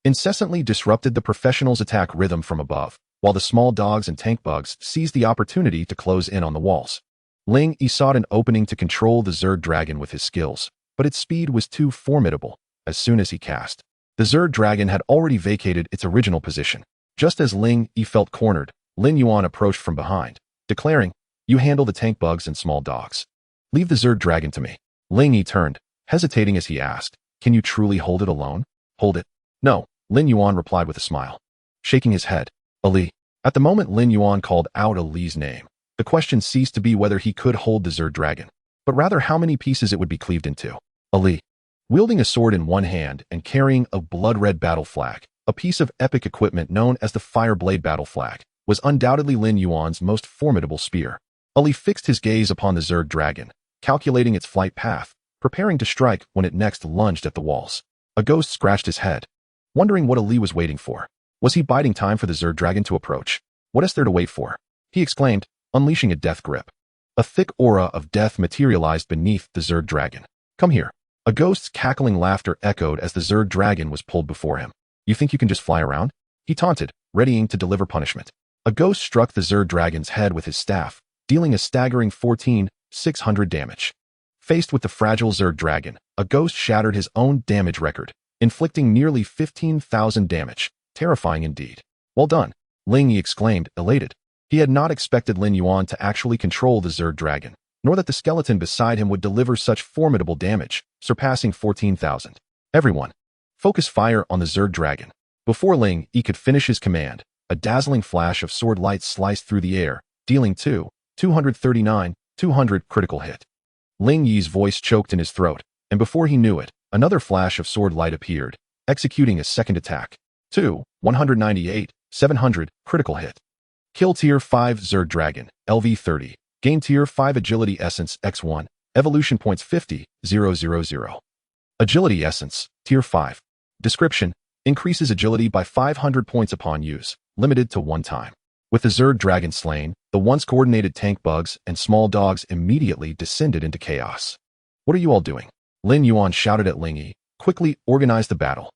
incessantly disrupted the professionals' attack rhythm from above, while the small dogs and tank bugs seized the opportunity to close in on the walls. Ling Yi sought an opening to control the Zerg Dragon with his skills, but its speed was too formidable. As soon as he cast, the Zerg Dragon had already vacated its original position. Just as Ling Yi felt cornered, Lin Yuan approached from behind, declaring, "You handle the tank bugs and small dogs. Leave the Zerg Dragon to me." Ling Yi turned, hesitating as he asked, "Can you truly hold it alone?" "Hold it?" "No," Lin Yuan replied with a smile, shaking his head. "Ali." At the moment Lin Yuan called out Ali's name, the question ceased to be whether he could hold the Zerg Dragon, but rather how many pieces it would be cleaved into. Ali, wielding a sword in one hand and carrying a blood-red battle flag, a piece of epic equipment known as the Fireblade battle flag, was undoubtedly Lin Yuan's most formidable spear. Ali fixed his gaze upon the Zerg Dragon, calculating its flight path, preparing to strike when it next lunged at the walls. A ghost scratched his head, wondering what Ali was waiting for. Was he biding time for the Zerg Dragon to approach? "What is there to wait for?" he exclaimed, unleashing a death grip. A thick aura of death materialized beneath the Zerg Dragon. "Come here." A ghost's cackling laughter echoed as the Zerg Dragon was pulled before him. "You think you can just fly around?" he taunted, readying to deliver punishment. A ghost struck the Zerg Dragon's head with his staff, dealing a staggering 14,600 damage. Faced with the fragile Zerg Dragon, a ghost shattered his own damage record, inflicting nearly 15,000 damage. Terrifying indeed. "Well done," Ling Yi exclaimed, elated. He had not expected Lin Yuan to actually control the Zerg Dragon, nor that the skeleton beside him would deliver such formidable damage, surpassing 14,000. "Everyone, focus fire on the Zerg Dragon." Before Ling Yi could finish his command, a dazzling flash of sword light sliced through the air, dealing 239,200 critical hit. Ling Yi's voice choked in his throat, and before he knew it, another flash of sword light appeared, executing a second attack. 198,700 critical hit. Kill Tier 5 Zerg Dragon, LV30. Gain Tier 5 Agility Essence X1. Evolution Points 50,000. Agility Essence, Tier 5. Description: increases agility by 500 points upon use. limited to one time. With the Zerg dragon slain, the once coordinated tank bugs and small dogs immediately descended into chaos. What are you all doing? Lin Yuan shouted at Ling Yi. Quickly organize the battle.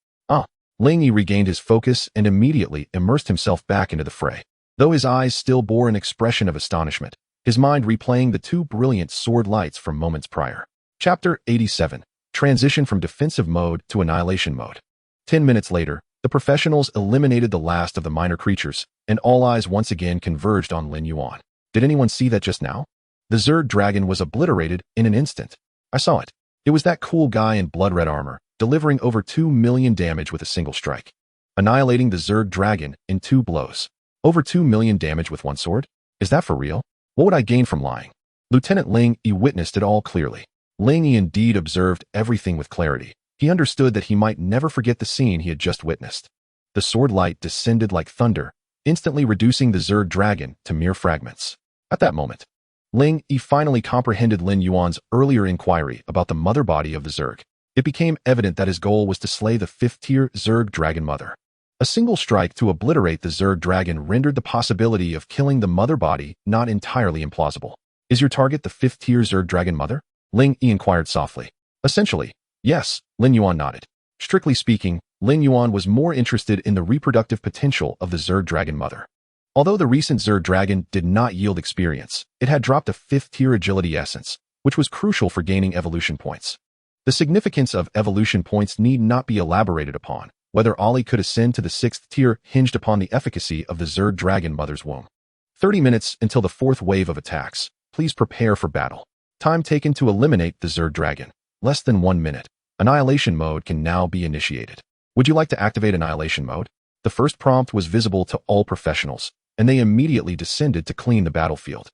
Ling Yi regained his focus and immediately immersed himself back into the fray. Though his eyes still bore an expression of astonishment, his mind replaying the two brilliant sword lights from moments prior. Chapter 87. Transition from defensive mode to annihilation mode. 10 minutes later, the professionals eliminated the last of the minor creatures, and all eyes once again converged on Lin Yuan. Did anyone see that just now? The Zerg dragon was obliterated in an instant. I saw it. It was that cool guy in blood-red armor, delivering over 2 million damage with a single strike. Annihilating the Zerg dragon in 2 blows. Over 2 million damage with one sword? Is that for real? What would I gain from lying? Lieutenant Ling Yi witnessed it all clearly. Ling Yi indeed observed everything with clarity. He understood that he might never forget the scene he had just witnessed. The sword light descended like thunder, instantly reducing the Zerg dragon to mere fragments. At that moment, Ling Yi finally comprehended Lin Yuan's earlier inquiry about the mother body of the Zerg. It became evident that his goal was to slay the 5th-tier Zerg dragon mother. A single strike to obliterate the Zerg dragon rendered the possibility of killing the mother body not entirely implausible. Is your target the 5th-tier Zerg dragon mother? Ling Yi inquired softly. Essentially, yes, Lin Yuan nodded. Strictly speaking, Lin Yuan was more interested in the reproductive potential of the Zerg dragon mother. Although the recent Zerg dragon did not yield experience, it had dropped a 5th-tier agility essence, which was crucial for gaining evolution points. The significance of evolution points need not be elaborated upon. Whether Ollie could ascend to the 6th tier hinged upon the efficacy of the Zerg dragon mother's womb. 30 minutes until the 4th wave of attacks. Please prepare for battle. Time taken to eliminate the Zerg dragon. Less than 1 minute. Annihilation mode can now be initiated. Would you like to activate annihilation mode? The first prompt was visible to all professionals, and they immediately descended to clean the battlefield.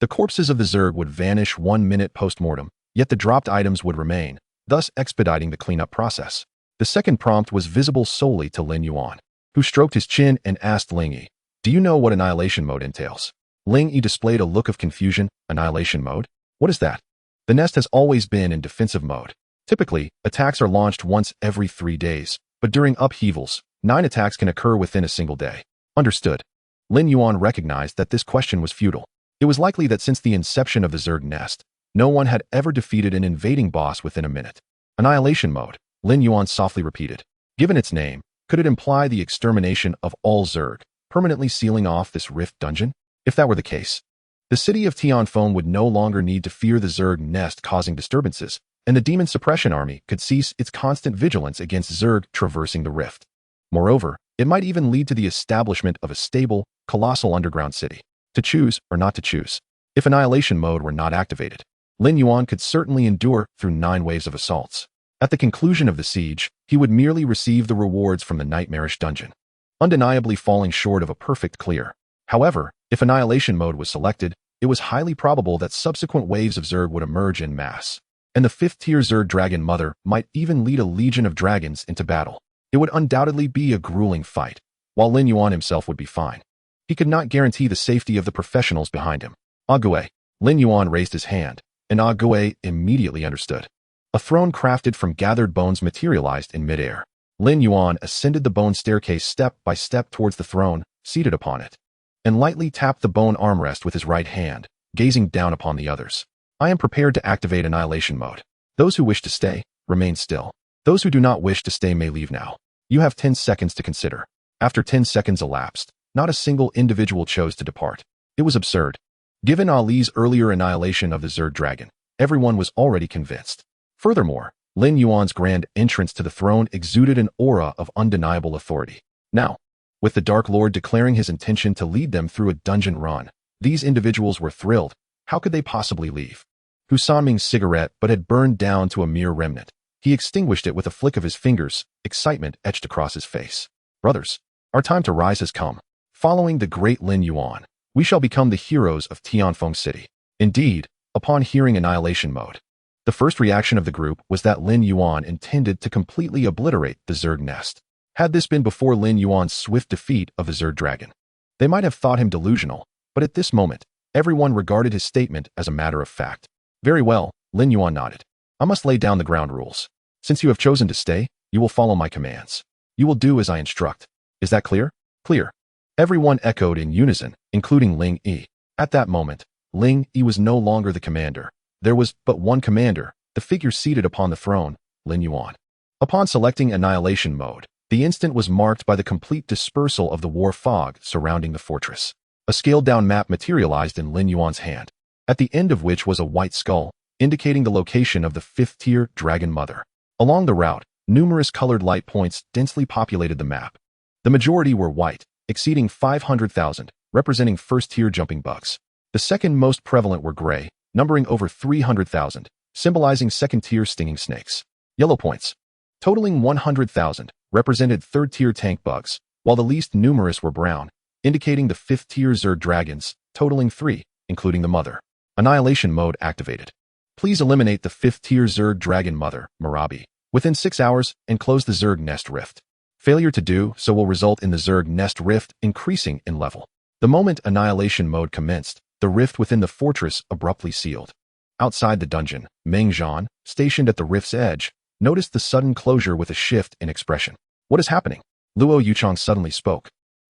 The corpses of the Zerg would vanish 1 minute post-mortem, yet the dropped items would remain, thus expediting the cleanup process. The second prompt was visible solely to Lin Yuan, who stroked his chin and asked Ling Yi, "Do you know what annihilation mode entails?" Ling Yi displayed a look of confusion. Annihilation mode? What is that? The nest has always been in defensive mode. Typically, attacks are launched once every 3 days, but during upheavals, 9 attacks can occur within a single day. Understood. Lin Yuan recognized that this question was futile. It was likely that since the inception of the Zerg nest, no one had ever defeated an invading boss within a minute. Annihilation mode, Lin Yuan softly repeated. Given its name, could it imply the extermination of all Zerg, permanently sealing off this rift dungeon? If that were the case, the city of Tianfeng would no longer need to fear the Zerg nest causing disturbances, and the demon suppression army could cease its constant vigilance against Zerg traversing the rift. Moreover, it might even lead to the establishment of a stable, colossal underground city. To choose or not to choose. If annihilation mode were not activated, Lin Yuan could certainly endure through 9 waves of assaults. At the conclusion of the siege, he would merely receive the rewards from the nightmarish dungeon, undeniably falling short of a perfect clear. However, if annihilation mode was selected, it was highly probable that subsequent waves of Zerg would emerge en masse, and the 5th-tier Zerg dragon mother might even lead a legion of dragons into battle. It would undoubtedly be a grueling fight, while Lin Yuan himself would be fine. He could not guarantee the safety of the professionals behind him. Ague. Lin Yuan raised his hand, and Ague immediately understood. A throne crafted from gathered bones materialized in midair. Lin Yuan ascended the bone staircase step by step towards the throne, seated upon it, and lightly tapped the bone armrest with his right hand, gazing down upon the others. I am prepared to activate annihilation mode. Those who wish to stay, remain still. Those who do not wish to stay may leave now. You have 10 seconds to consider. After 10 seconds elapsed, not a single individual chose to depart. It was absurd. Given Ali's earlier annihilation of the Zerg dragon, everyone was already convinced. Furthermore, Lin Yuan's grand entrance to the throne exuded an aura of undeniable authority. Now, with the Dark Lord declaring his intention to lead them through a dungeon run, these individuals were thrilled. How could they possibly leave? Husan Ming's cigarette but had burned down to a mere remnant. He extinguished it with a flick of his fingers, excitement etched across his face. Brothers, our time to rise has come. Following the great Lin Yuan, we shall become the heroes of Tianfeng City. Indeed, upon hearing annihilation mode, the first reaction of the group was that Lin Yuan intended to completely obliterate the Zerg nest. Had this been before Lin Yuan's swift defeat of the Zerg dragon, they might have thought him delusional, but at this moment, everyone regarded his statement as a matter of fact. Very well, Lin Yuan nodded. I must lay down the ground rules. Since you have chosen to stay, you will follow my commands. You will do as I instruct. Is that clear? Clear. Everyone echoed in unison, including Ling Yi. At that moment, Ling Yi was no longer the commander. There was but one commander, the figure seated upon the throne, Lin Yuan. Upon selecting Annihilation Mode, the instant was marked by the complete dispersal of the war fog surrounding the fortress. A scaled-down map materialized in Lin Yuan's hand, at the end of which was a white skull, indicating the location of the 5th-tier Dragon Mother. Along the route, numerous colored light points densely populated the map. The majority were white, exceeding 500,000, representing 1st-tier jumping bugs. The second most prevalent were gray, numbering over 300,000, symbolizing 2nd-tier stinging snakes. Yellow points, totaling 100,000, represented 3rd-tier tank bugs, while the least numerous were brown, indicating the 5th-tier Zerg dragons, totaling 3, including the mother. Annihilation Mode activated. Please eliminate the 5th-tier Zerg Dragon Mother, Marabi, within 6 hours and close the Zerg Nest Rift. Failure to do so will result in the Zerg Nest Rift increasing in level. The moment Annihilation Mode commenced, the rift within the fortress abruptly sealed. Outside the dungeon, Meng Zhan, stationed at the rift's edge, noticed the sudden closure with a shift in expression. What is happening? Luo Yuchang suddenly spoke,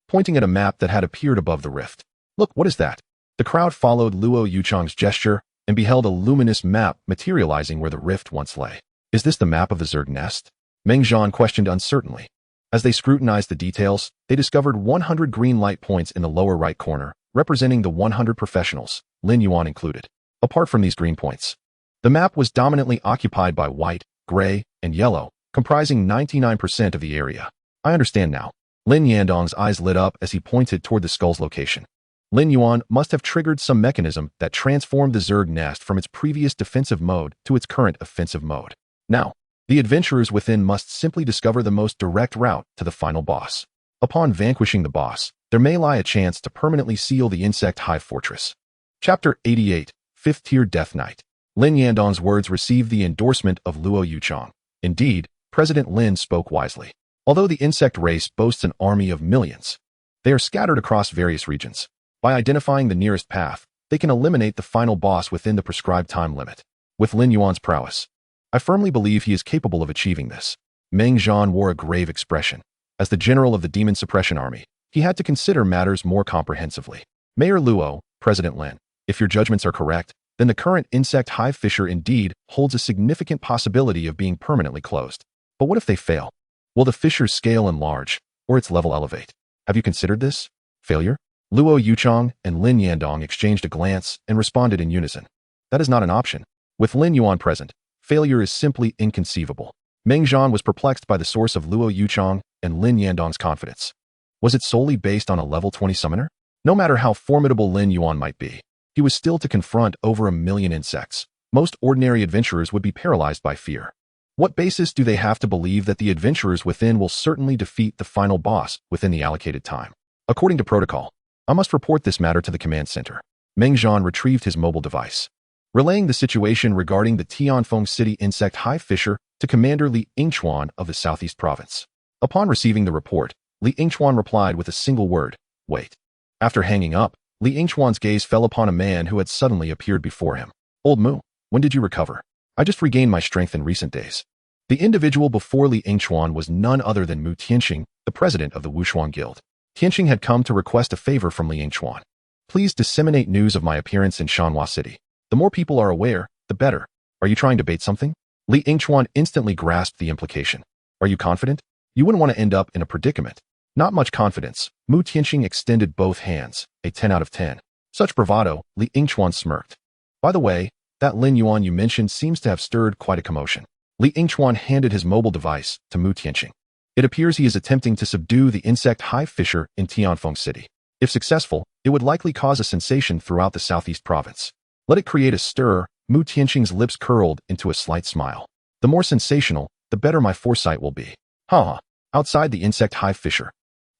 pointing at a map that had appeared above the rift. Look, what is that? The crowd followed Luo Yuchang's gesture and beheld a luminous map materializing where the rift once lay. Is this the map of the Zerg Nest? Meng Zhan questioned uncertainly. As they scrutinized the details, they discovered 100 green light points in the lower right corner, representing the 100 professionals, Lin Yuan included. Apart from these green points, the map was dominantly occupied by white, gray, and yellow, comprising 99% of the area. I understand now. Lin Yandong's eyes lit up as he pointed toward the skull's location. Lin Yuan must have triggered some mechanism that transformed the Zerg nest from its previous defensive mode to its current offensive mode. Now, the adventurers within must simply discover the most direct route to the final boss. Upon vanquishing the boss, there may lie a chance to permanently seal the Insect Hive Fortress. Chapter 88, 5th Tier Death Knight. Lin Yandong's words received the endorsement of Luo Yuchang. Indeed, President Lin spoke wisely. Although the insect race boasts an army of millions, they are scattered across various regions. By identifying the nearest path, they can eliminate the final boss within the prescribed time limit. With Lin Yuan's prowess, I firmly believe he is capable of achieving this. Meng Zhan wore a grave expression. As the general of the Demon Suppression Army, he had to consider matters more comprehensively. Mayor Luo, President Lin, if your judgments are correct, then the current insect hive fissure indeed holds a significant possibility of being permanently closed. But what if they fail? Will the fissure scale enlarge, or its level elevate? Have you considered this? Failure? Luo Yuchang and Lin Yandong exchanged a glance and responded in unison. That is not an option. With Lin Yuan present, failure is simply inconceivable. Meng Zhan was perplexed by the source of Luo Yuchang and Lin Yandong's confidence. Was it solely based on a level 20 summoner? No matter how formidable Lin Yuan might be, he was still to confront over 1 million insects. Most ordinary adventurers would be paralyzed by fear. What basis do they have to believe that the adventurers within will certainly defeat the final boss within the allocated time? According to protocol, I must report this matter to the command center. Meng Zhan retrieved his mobile device, relaying the situation regarding the Tianfeng City insect hive fissure to Commander Li Yingchuan of the Southeast Province. Upon receiving the report, Li Yingchuan replied with a single word, wait. After hanging up, Li Yingchuan's gaze fell upon a man who had suddenly appeared before him. Old Mu, when did you recover? I just regained my strength in recent days. The individual before Li Yingchuan was none other than Mu Tianxing, the president of the Wushuang Guild. Tianxing had come to request a favor from Li Yingchuan. Please disseminate news of my appearance in Shanhua City. The more people are aware, the better. Are you trying to bait something? Li Yingchuan instantly grasped the implication. Are you confident? You wouldn't want to end up in a predicament. Not much confidence. Mu Tianxing extended both hands, a 10 out of 10. Such bravado, Li Yingchuan smirked. By the way, that Lin Yuan you mentioned seems to have stirred quite a commotion. Li Yingchuan handed his mobile device to Mu Tianxing. It appears he is attempting to subdue the insect hive fissure in Tianfeng City. If successful, it would likely cause a sensation throughout the Southeast Province. Let it create a stir. Mu Tianxing's lips curled into a slight smile. The more sensational, the better my foresight will be. Ha! Outside the insect hive fissure,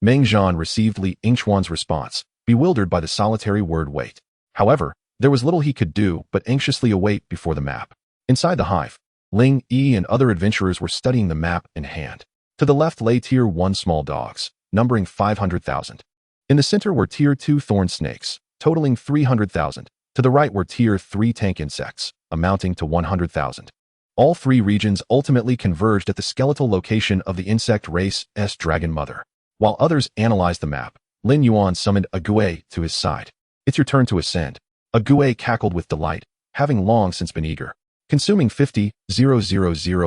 Meng Zhan received Li Yingchuan's response, bewildered by the solitary word wait. However, there was little he could do but anxiously await before the map. Inside the hive, Ling Yi and other adventurers were studying the map in hand. To the left lay Tier 1 small dogs, numbering 500,000. In the center were Tier 2 thorn snakes, totaling 300,000. To the right were Tier 3 tank insects, amounting to 100,000. All three regions ultimately converged at the skeletal location of the insect race S Dragon Mother. While others analyzed the map, Lin Yuan summoned a Gui to his side. It's your turn to ascend. A Gui cackled with delight, having long since been eager. Consuming 50,000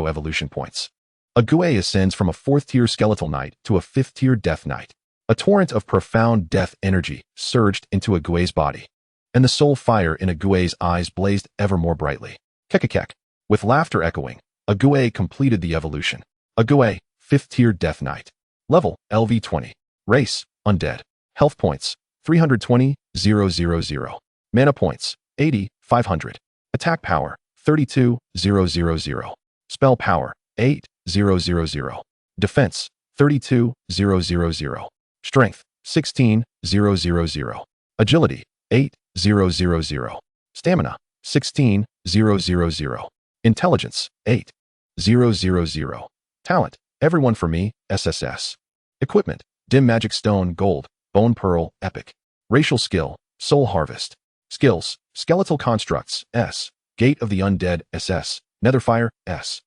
evolution points. A Gui ascends from a 4th-tier skeletal knight to a 5th-tier death knight. A torrent of profound death energy surged into a Gui's body, and the soul fire in a Gui's eyes blazed ever more brightly. Kekekek. With laughter echoing, a Gui completed the evolution. A Gui, 5th-tier death knight. Level, LV20. Race, undead. Health points, 320,000. Mana points, 80,500. Attack power, 32,000. Spell power, 8,000. Defense, 32,000. Strength, 16,000. Agility, 8,000. Stamina, 16,000. Intelligence, 8,000. Talent, everyone for me, SSS. Equipment, dim magic stone, gold, bone pearl, epic. Racial skill, soul harvest. Skills, skeletal constructs, S. Gate of the undead, SS. Netherfire, S.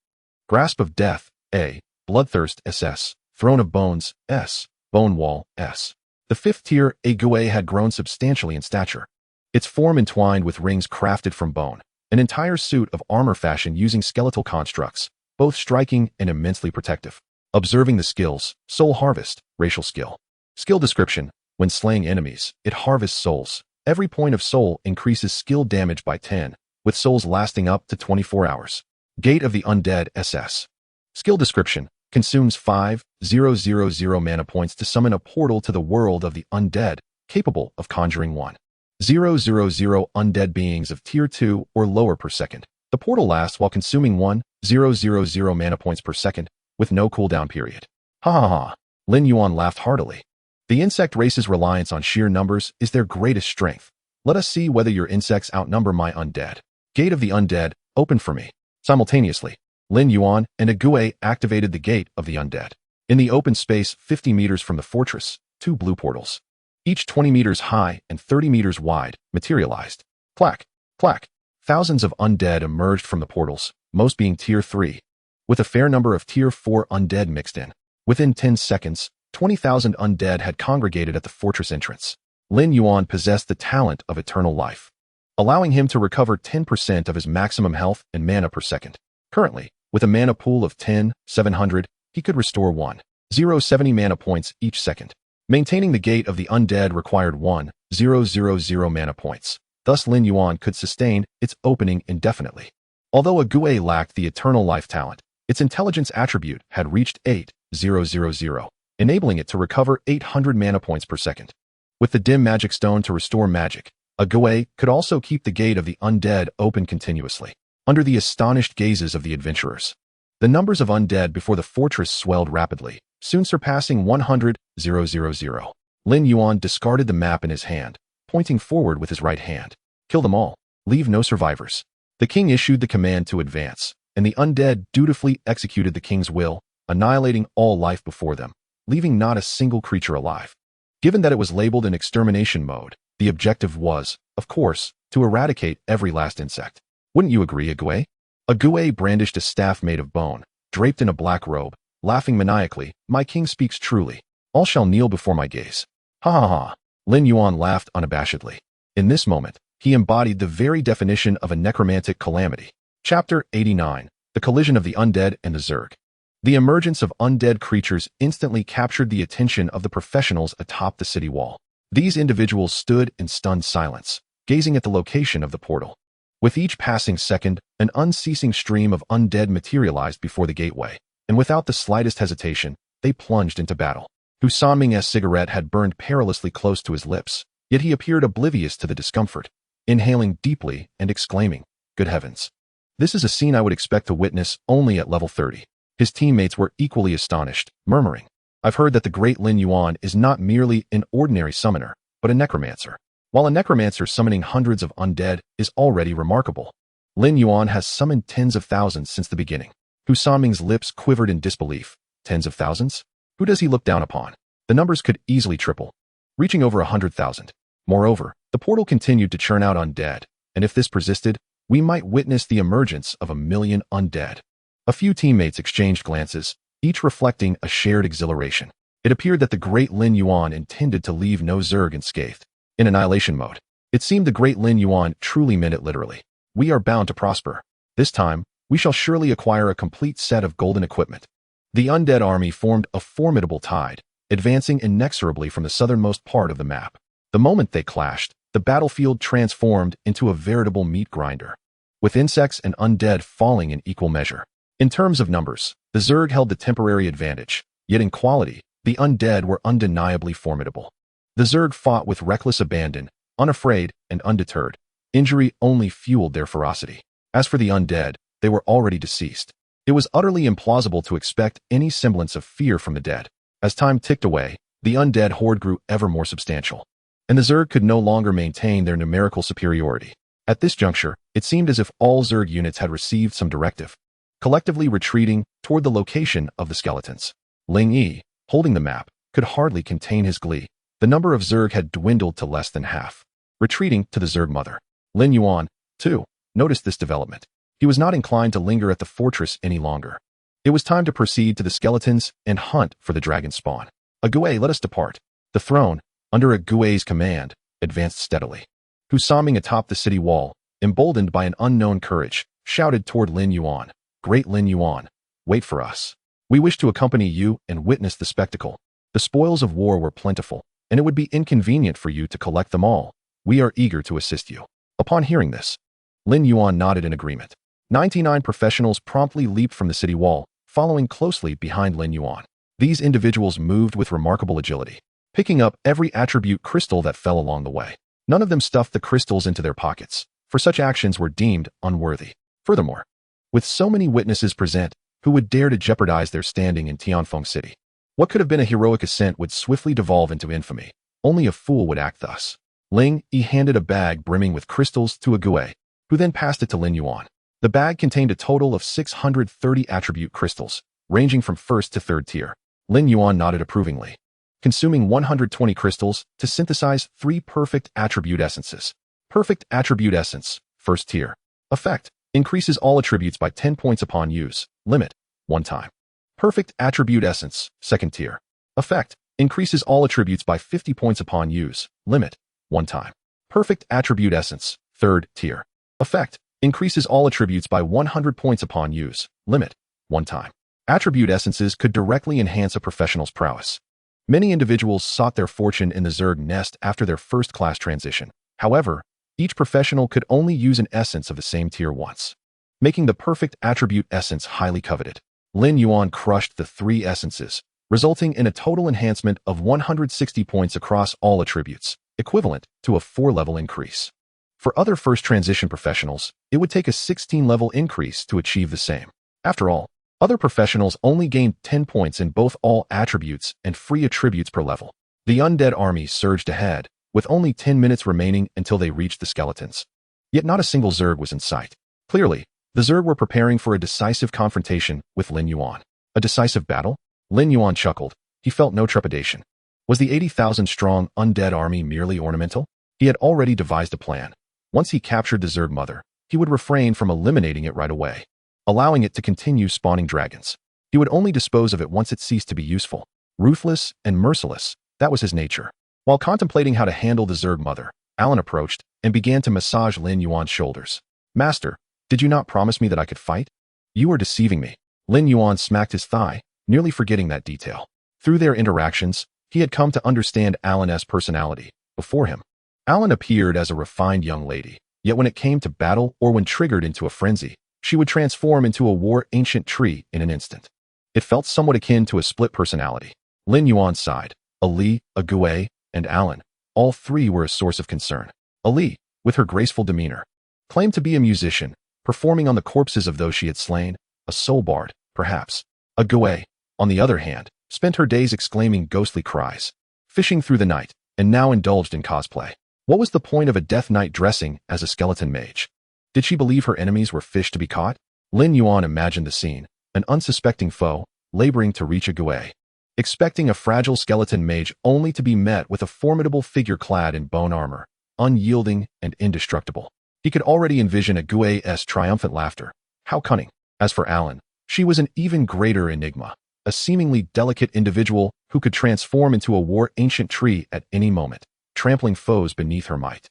Grasp of death, A. Bloodthirst, SS. Throne of bones, S. Bone wall, S. The 5th-tier Gui had grown substantially in stature. Its form entwined with rings crafted from bone, an entire suit of armor fashioned using skeletal constructs, both striking and immensely protective. Observing the skills, soul harvest, racial skill. Skill description, when slaying enemies, it harvests souls. Every point of soul increases skill damage by 10, with souls lasting up to 24 hours. Gate of the undead, SS. Skill description, consumes 5,000 mana points to summon a portal to the world of the undead, capable of conjuring 1,000 undead beings of tier 2 or lower per second. The portal lasts while consuming 1,000 mana points per second, with no cooldown period. Ha ha ha. Lin Yuan laughed heartily. The insect race's reliance on sheer numbers is their greatest strength. Let us see whether your insects outnumber my undead. Gate of the undead, open for me. Simultaneously, Lin Yuan and a Gui activated the gate of the undead. In the open space 50 meters from the fortress, 2 blue portals, each 20 meters high and 30 meters wide, materialized. Clack, clack. Thousands of undead emerged from the portals, most being tier 3, with a fair number of tier 4 undead mixed in. Within 10 seconds, 20,000 undead had congregated at the fortress entrance. Lin Yuan possessed the talent of eternal life, allowing him to recover 10% of his maximum health and mana per second. Currently, with a mana pool of 10,700, he could restore 1,070 mana points each second. Maintaining the gate of the undead required 1,000 mana points. Thus Lin Yuan could sustain its opening indefinitely. Although a Gui lacked the eternal life talent, its intelligence attribute had reached 8,000, enabling it to recover 800 mana points per second. With the dim magic stone to restore magic, a Gui could also keep the gate of the undead open continuously. Under the astonished gazes of the adventurers, the numbers of undead before the fortress swelled rapidly, soon surpassing 100,000. Lin Yuan discarded the map in his hand, pointing forward with his right hand. Kill them all. Leave no survivors. The king issued the command to advance, and the undead dutifully executed the king's will, annihilating all life before them, leaving not a single creature alive. Given that it was labeled in extermination mode, the objective was, of course, to eradicate every last insect. Wouldn't you agree, a Gui? A Gui brandished a staff made of bone, draped in a black robe, laughing maniacally. My king speaks truly. All shall kneel before my gaze. Ha ha ha. Lin Yuan laughed unabashedly. In this moment, he embodied the very definition of a necromantic calamity. Chapter 89. The collision of the undead and the Zerg. The emergence of undead creatures instantly captured the attention of the professionals atop the city wall. These individuals stood in stunned silence, gazing at the location of the portal. With each passing second, an unceasing stream of undead materialized before the gateway, and without the slightest hesitation, they plunged into battle. Husanming's cigarette had burned perilously close to his lips, yet he appeared oblivious to the discomfort, inhaling deeply and exclaiming, "Good heavens. This is a scene I would expect to witness only at level 30. His teammates were equally astonished, murmuring, "I've heard that the great Lin Yuan is not merely an ordinary summoner, but a necromancer." While a necromancer summoning hundreds of undead is already remarkable, Lin Yuan has summoned tens of thousands since the beginning. Husanming's lips quivered in disbelief. Tens of thousands? Who does he look down upon? The numbers could easily triple, reaching over 100,000. Moreover, the portal continued to churn out undead, and if this persisted, we might witness the emergence of 1,000,000 undead. A few teammates exchanged glances, each reflecting a shared exhilaration. It appeared that the great Lin Yuan intended to leave no Zerg unscathed. In annihilation mode, it seemed the great Lin Yuan truly meant it literally. We are bound to prosper. This time, we shall surely acquire a complete set of golden equipment. The undead army formed a formidable tide, advancing inexorably from the southernmost part of the map. The moment they clashed, the battlefield transformed into a veritable meat grinder, with insects and undead falling in equal measure. In terms of numbers, the Zerg held the temporary advantage, yet in quality, the undead were undeniably formidable. The Zerg fought with reckless abandon, unafraid and undeterred. Injury only fueled their ferocity. As for the undead, they were already deceased. It was utterly implausible to expect any semblance of fear from the dead. As time ticked away, the undead horde grew ever more substantial, and the Zerg could no longer maintain their numerical superiority. At this juncture, it seemed as if all Zerg units had received some directive, collectively retreating toward the location of the skeletons. Ling Yi, holding the map, could hardly contain his glee. The number of Zerg had dwindled to less than half, retreating to the Zerg mother. Lin Yuan, too, noticed this development. He was not inclined to linger at the fortress any longer. It was time to proceed to the skeletons and hunt for the dragon spawn. Ague, let us depart. The throne, under Ague's command, advanced steadily. Hu Saming atop the city wall, emboldened by an unknown courage, shouted toward Lin Yuan. Great Lin Yuan, wait for us. We wish to accompany you and witness the spectacle. The spoils of war were plentiful, and it would be inconvenient for you to collect them all. We are eager to assist you. Upon hearing this, Lin Yuan nodded in agreement. 99 professionals promptly leaped from the city wall, following closely behind Lin Yuan. These individuals moved with remarkable agility, picking up every attribute crystal that fell along the way. None of them stuffed the crystals into their pockets, for such actions were deemed unworthy. Furthermore, with so many witnesses present, who would dare to jeopardize their standing in Tianfeng City? What could have been a heroic ascent would swiftly devolve into infamy. Only a fool would act thus. Ling Yi handed a bag brimming with crystals to Ague, who then passed it to Lin Yuan. The bag contained a total of 630 attribute crystals, ranging from 1st to 3rd tier. Lin Yuan nodded approvingly, consuming 120 crystals to synthesize 3 perfect attribute essences. Perfect attribute essence, 1st tier. Effect: increases all attributes by 10 points upon use. Limit: 1 time. Perfect attribute essence, 2nd tier. Effect: increases all attributes by 50 points upon use. Limit: 1 time. Perfect attribute essence, 3rd tier. Effect: increases all attributes by 100 points upon use. Limit: 1 time. Attribute essences could directly enhance a professional's prowess. Many individuals sought their fortune in the Zerg nest after their first class transition. However, each professional could only use an essence of the same tier once, making the perfect attribute essence highly coveted. Lin Yuan crushed the 3 essences, resulting in a total enhancement of 160 points across all attributes, equivalent to a 4-level increase. For other first transition professionals, it would take a 16-level increase to achieve the same. After all, other professionals only gained 10 points in both all attributes and free attributes per level. The undead army surged ahead, with only 10 minutes remaining until they reached the skeletons. Yet not a single Zerg was in sight. Clearly, the Zerg were preparing for a decisive confrontation with Lin Yuan. A decisive battle? Lin Yuan chuckled. He felt no trepidation. Was the 80,000-strong undead army merely ornamental? He had already devised a plan. Once he captured the Zerg mother, he would refrain from eliminating it right away, allowing it to continue spawning dragons. He would only dispose of it once it ceased to be useful. Ruthless and merciless, that was his nature. While contemplating how to handle the Zerg mother, Alan approached and began to massage Lin Yuan's shoulders. Master, did you not promise me that I could fight? You are deceiving me. Lin Yuan smacked his thigh, nearly forgetting that detail. Through their interactions, he had come to understand Alan's personality. Before him, Alan appeared as a refined young lady, yet when it came to battle or when triggered into a frenzy, she would transform into a war-ancient tree in an instant. It felt somewhat akin to a split personality. Lin Yuan sighed. Ali, Ague, and Alan, all 3 were a source of concern. Ali, with her graceful demeanor, claimed to be a musician, performing on the corpses of those she had slain, a soul bard, perhaps. Ague, on the other hand, spent her days exclaiming ghostly cries, fishing through the night, and now indulged in cosplay. What was the point of a death knight dressing as a skeleton mage? Did she believe her enemies were fish to be caught? Lin Yuan imagined the scene, an unsuspecting foe, laboring to reach Ague, expecting a fragile skeleton mage only to be met with a formidable figure clad in bone armor, unyielding and indestructible. He could already envision Ague's triumphant laughter. How cunning. As for Alan, she was an even greater enigma. a seemingly delicate individual who could transform into a war-ancient tree at any moment, trampling foes beneath her might.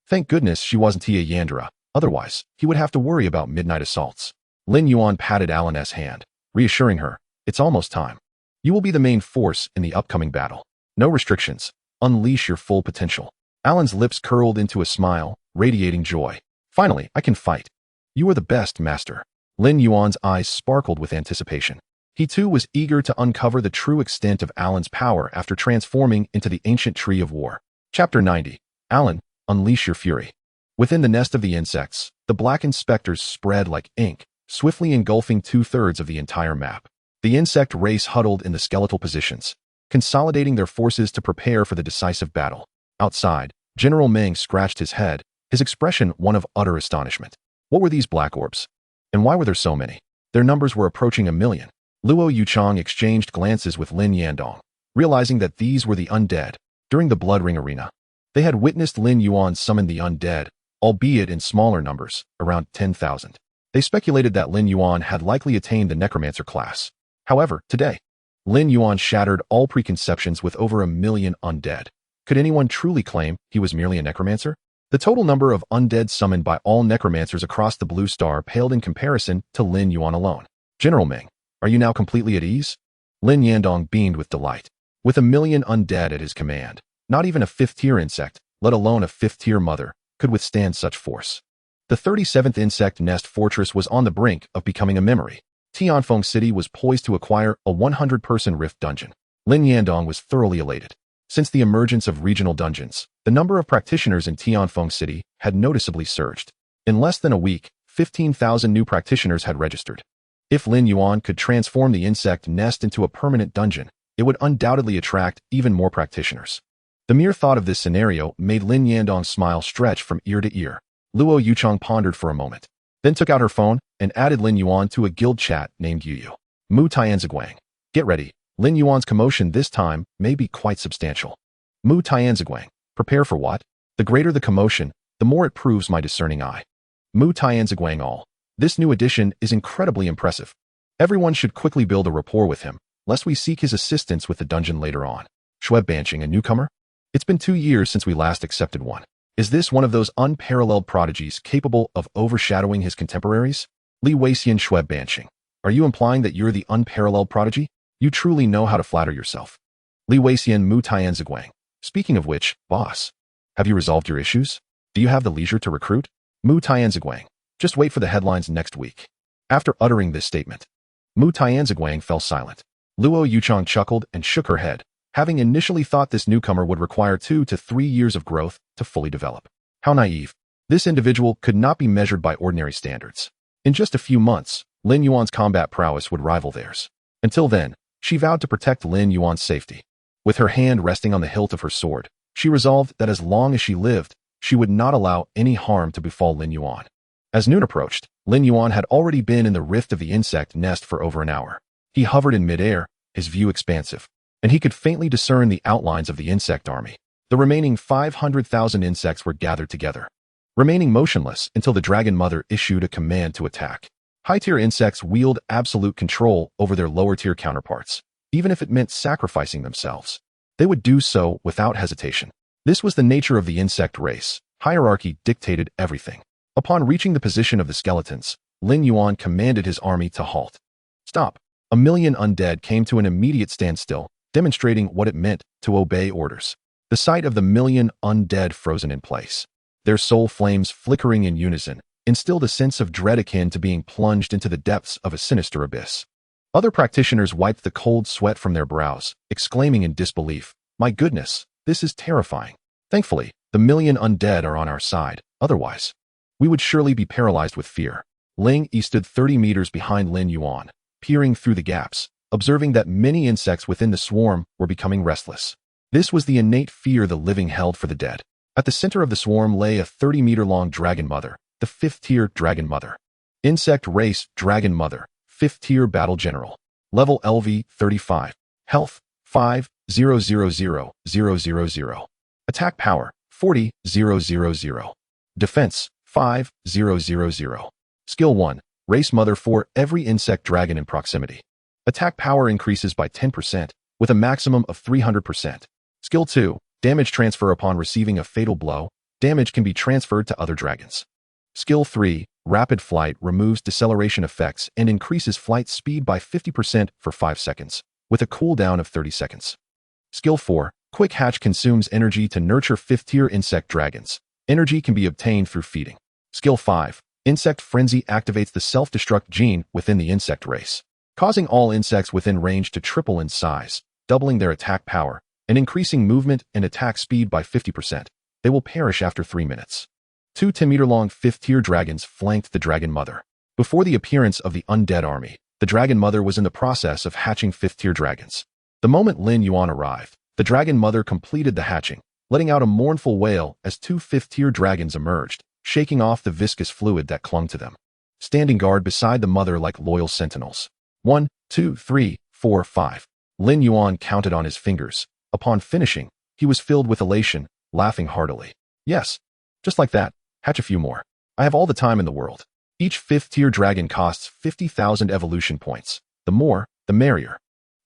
Thank goodness she wasn't Tia Yandere, otherwise he would have to worry about midnight assaults. Lin Yuan patted Alan's hand, reassuring her, "It's almost time. You will be the main force in the upcoming battle. No restrictions. Unleash your full potential." Alan's lips curled into a smile, radiating joy. "Finally, I can fight. You are the best, master." Lin Yuan's eyes sparkled with anticipation. He too was eager to uncover the true extent of Alan's power after transforming into the ancient tree of war. Chapter 90. Alan, unleash your fury. Within the nest of the insects, the blackened specters spread like ink, swiftly engulfing 2/3 of the entire map. The insect race huddled in the skeletal positions, consolidating their forces to prepare for the decisive battle. Outside, General Meng scratched his head, his expression one of utter astonishment. What were these black orbs? And why were there so many? Their numbers were approaching 1,000,000. Luo Yuchang exchanged glances with Lin Yandong, realizing that these were the undead. During the Blood Ring arena, they had witnessed Lin Yuan summon the undead, albeit in smaller numbers, around 10,000. They speculated that Lin Yuan had likely attained the Necromancer class. However, today, Lin Yuan shattered all preconceptions with over 1,000,000 undead. Could anyone truly claim he was merely a necromancer? The total number of undead summoned by all necromancers across the Blue Star paled in comparison to Lin Yuan alone. General Meng, are you now completely at ease? Lin Yandong beamed with delight. With 1,000,000 undead at his command, not even a 5th-tier insect, let alone a 5th-tier mother, could withstand such force. The 37th insect nest fortress was on the brink of becoming a memory. Tianfeng City was poised to acquire a 100-person rift dungeon. Lin Yandong was thoroughly elated. Since the emergence of regional dungeons, the number of practitioners in Tianfeng City had noticeably surged. In less than a week, 15,000 new practitioners had registered. If Lin Yuan could transform the insect nest into a permanent dungeon, it would undoubtedly attract even more practitioners. The mere thought of this scenario made Lin Yandong's smile stretch from ear to ear. Luo Yuchang pondered for a moment, then took out her phone and added Lin Yuan to a guild chat named Yu. Mu Tianziguang. Get ready. Lin Yuan's commotion this time may be quite substantial. Mu Tianziguang. Prepare for what? The greater the commotion, the more it proves my discerning eye. Mu Tianziguang all. This new addition is incredibly impressive. Everyone should quickly build a rapport with him, lest we seek his assistance with the dungeon later on. Schweb Banching, a newcomer? It's been 2 years since we last accepted one. Is this one of those unparalleled prodigies capable of overshadowing his contemporaries? Li Weixian Schweb Banching. Are you implying that you're the unparalleled prodigy? You truly know how to flatter yourself. Li Weixian Mu Tianziguang. Speaking of which, boss, have you resolved your issues? Do you have the leisure to recruit? Mu Tianziguang. Just wait for the headlines next week. After uttering this statement, Mu Tianziguang fell silent. Luo Yuchang chuckled and shook her head, having initially thought this newcomer would require 2 to 3 years of growth to fully develop. How naive. This individual could not be measured by ordinary standards. In just a few months, Lin Yuan's combat prowess would rival theirs. Until then, she vowed to protect Lin Yuan's safety. With her hand resting on the hilt of her sword, she resolved that as long as she lived, she would not allow any harm to befall Lin Yuan. As noon approached, Lin Yuan had already been in the rift of the insect nest for over an hour. He hovered in midair, his view expansive, and he could faintly discern the outlines of the insect army. The remaining 500,000 insects were gathered together, remaining motionless until the Dragon Mother issued a command to attack. High-tier insects wield absolute control over their lower-tier counterparts. Even if it meant sacrificing themselves, they would do so without hesitation. This was the nature of the insect race. Hierarchy dictated everything. Upon reaching the position of the skeletons, Lin Yuan commanded his army to halt. Stop. 1,000,000 undead came to an immediate standstill, demonstrating what it meant to obey orders. The sight of the 1,000,000 undead frozen in place, their soul flames flickering in unison, instilled a sense of dread akin to being plunged into the depths of a sinister abyss. Other practitioners wiped the cold sweat from their brows, exclaiming in disbelief, "My goodness, this is terrifying." Thankfully, the 1,000,000 undead are on our side. Otherwise, we would surely be paralyzed with fear. Ling Yi stood 30 meters behind Lin Yuan, peering through the gaps, observing that many insects within the swarm were becoming restless. This was the innate fear the living held for the dead. At the center of the swarm lay a 30-meter-long Dragon Mother, the 5th-tier Dragon Mother. Insect race Dragon Mother, 5th-tier Battle General. Level LV 35. Health 5,000,000. Attack power 40,000. Defense 5,000. Skill 1. Race Mother for every insect dragon in proximity. Attack power increases by 10%, with a maximum of 300%. Skill 2. Damage transfer upon receiving a fatal blow. Damage can be transferred to other dragons. Skill 3. Rapid flight removes deceleration effects and increases flight speed by 50% for 5 seconds, with a cooldown of 30 seconds. Skill 4. Quick hatch consumes energy to nurture 5th-tier insect dragons. Energy can be obtained through feeding. Skill 5. Insect Frenzy activates the self-destruct gene within the insect race, causing all insects within range to triple in size, doubling their attack power, and increasing movement and attack speed by 50%. They will perish after 3 minutes. 2 10-meter-long 5th-tier dragons flanked the Dragon Mother. Before the appearance of the undead army, the Dragon Mother was in the process of hatching 5th-tier dragons. The moment Lin Yuan arrived, the Dragon Mother completed the hatching, letting out a mournful wail as 2 5th-tier dragons emerged, shaking off the viscous fluid that clung to them, standing guard beside the mother like loyal sentinels. 1, 2, 3, 4, 5. Lin Yuan counted on his fingers. Upon finishing, he was filled with elation, laughing heartily. Yes, just like that, hatch a few more. I have all the time in the world. Each 5th-tier dragon costs 50,000 evolution points. The more, the merrier.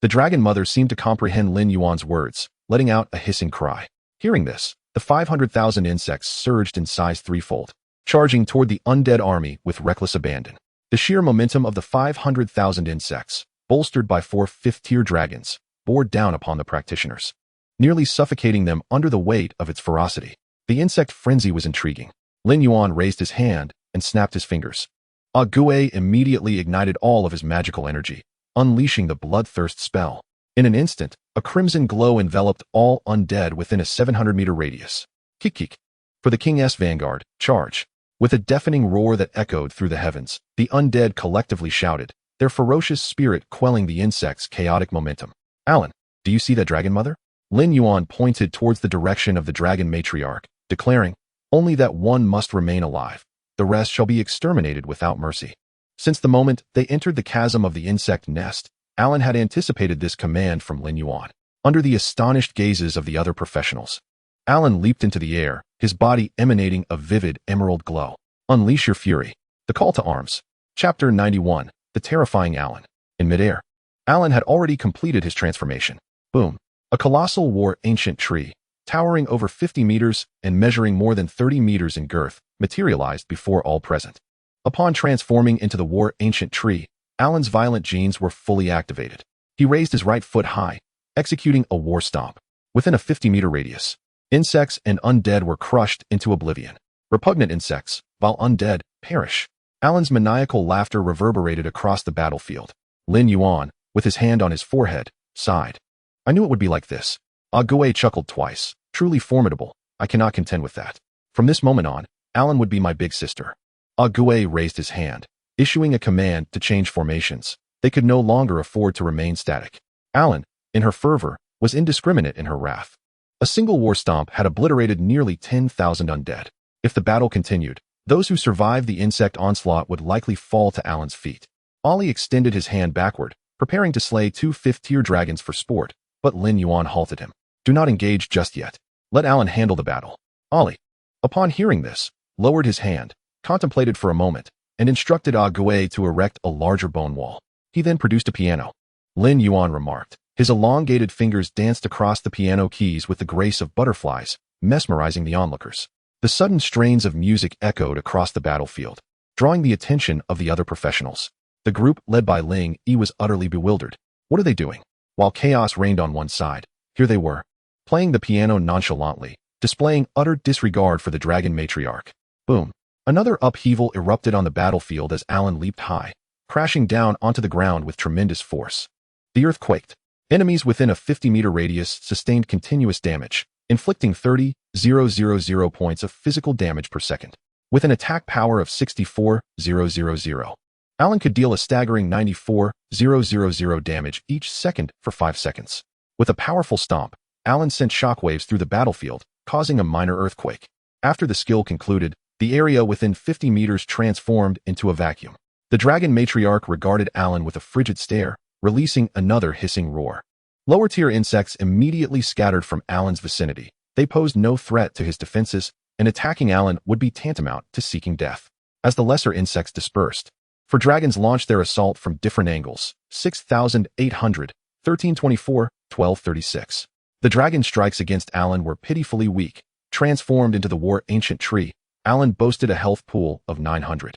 The Dragon Mother seemed to comprehend Lin Yuan's words, letting out a hissing cry. Hearing this, the 500,000 insects surged in size threefold, charging toward the undead army with reckless abandon. The sheer momentum of the 500,000 insects, bolstered by 4 5th-tier dragons, bore down upon the practitioners, nearly suffocating them under the weight of its ferocity. The insect frenzy was intriguing. Lin Yuan raised his hand and snapped his fingers. Awaken immediately ignited all of his magical energy, unleashing the bloodthirst spell. In an instant, a crimson glow enveloped all undead within a 700-meter radius. Kick. For the King's Vanguard, charge. With a deafening roar that echoed through the heavens, the undead collectively shouted, their ferocious spirit quelling the insect's chaotic momentum. Alan, do you see that Dragon Mother? Lin Yuan pointed towards the direction of the Dragon Matriarch, declaring, only that one must remain alive. The rest shall be exterminated without mercy. Since the moment they entered the chasm of the insect nest, Alan had anticipated this command from Lin Yuan. Under the astonished gazes of the other professionals, Alan leaped into the air, his body emanating a vivid emerald glow. Unleash your fury. The call to arms. Chapter 91. The terrifying Alan. In midair, Alan had already completed his transformation. Boom. A colossal war ancient tree, towering over 50 meters and measuring more than 30 meters in girth, materialized before all present. Upon transforming into the war ancient tree, Alan's violent genes were fully activated. He raised his right foot high, executing a war stomp. Within a 50-meter radius, insects and undead were crushed into oblivion. Repugnant insects, while undead, perish. Alan's maniacal laughter reverberated across the battlefield. Lin Yuan, with his hand on his forehead, sighed. I knew it would be like this. Awaken chuckled twice. Truly formidable. I cannot contend with that. From this moment on, Alan would be my big sister. Awaken raised his hand, issuing a command to change formations. They could no longer afford to remain static. Alan, in her fervor, was indiscriminate in her wrath. A single war stomp had obliterated nearly 10,000 undead. If the battle continued, those who survived the insect onslaught would likely fall to Alan's feet. Ollie extended his hand backward, preparing to slay 2 5th-tier dragons for sport, but Lin Yuan halted him. Do not engage just yet. Let Alan handle the battle. Ollie, upon hearing this, lowered his hand, contemplated for a moment, and instructed Awaken to erect a larger bone wall. He then produced a piano. Lin Yuan remarked. His elongated fingers danced across the piano keys with the grace of butterflies, mesmerizing the onlookers. The sudden strains of music echoed across the battlefield, drawing the attention of the other professionals. The group, led by Ling Yi, was utterly bewildered. What are they doing? While chaos reigned on one side, here they were, playing the piano nonchalantly, displaying utter disregard for the Dragon Matriarch. Boom. Another upheaval erupted on the battlefield as Alan leaped high, crashing down onto the ground with tremendous force. The earth quaked. Enemies within a 50-meter radius sustained continuous damage, inflicting 30,000 points of physical damage per second. With an attack power of 64,000, Alan could deal a staggering 94,000 damage each second for 5 seconds. With a powerful stomp, Alan sent shockwaves through the battlefield, causing a minor earthquake. After the skill concluded, the area within 50 meters transformed into a vacuum. The Dragon Matriarch regarded Alan with a frigid stare, releasing another hissing roar. Lower-tier insects immediately scattered from Alan's vicinity. They posed no threat to his defenses, and attacking Alan would be tantamount to seeking death. As the lesser insects dispersed, For dragons launched their assault from different angles. 6,800, 1324, 1236. The dragon strikes against Alan were pitifully weak. Transformed into the war ancient tree, Alan boasted a health pool of 900,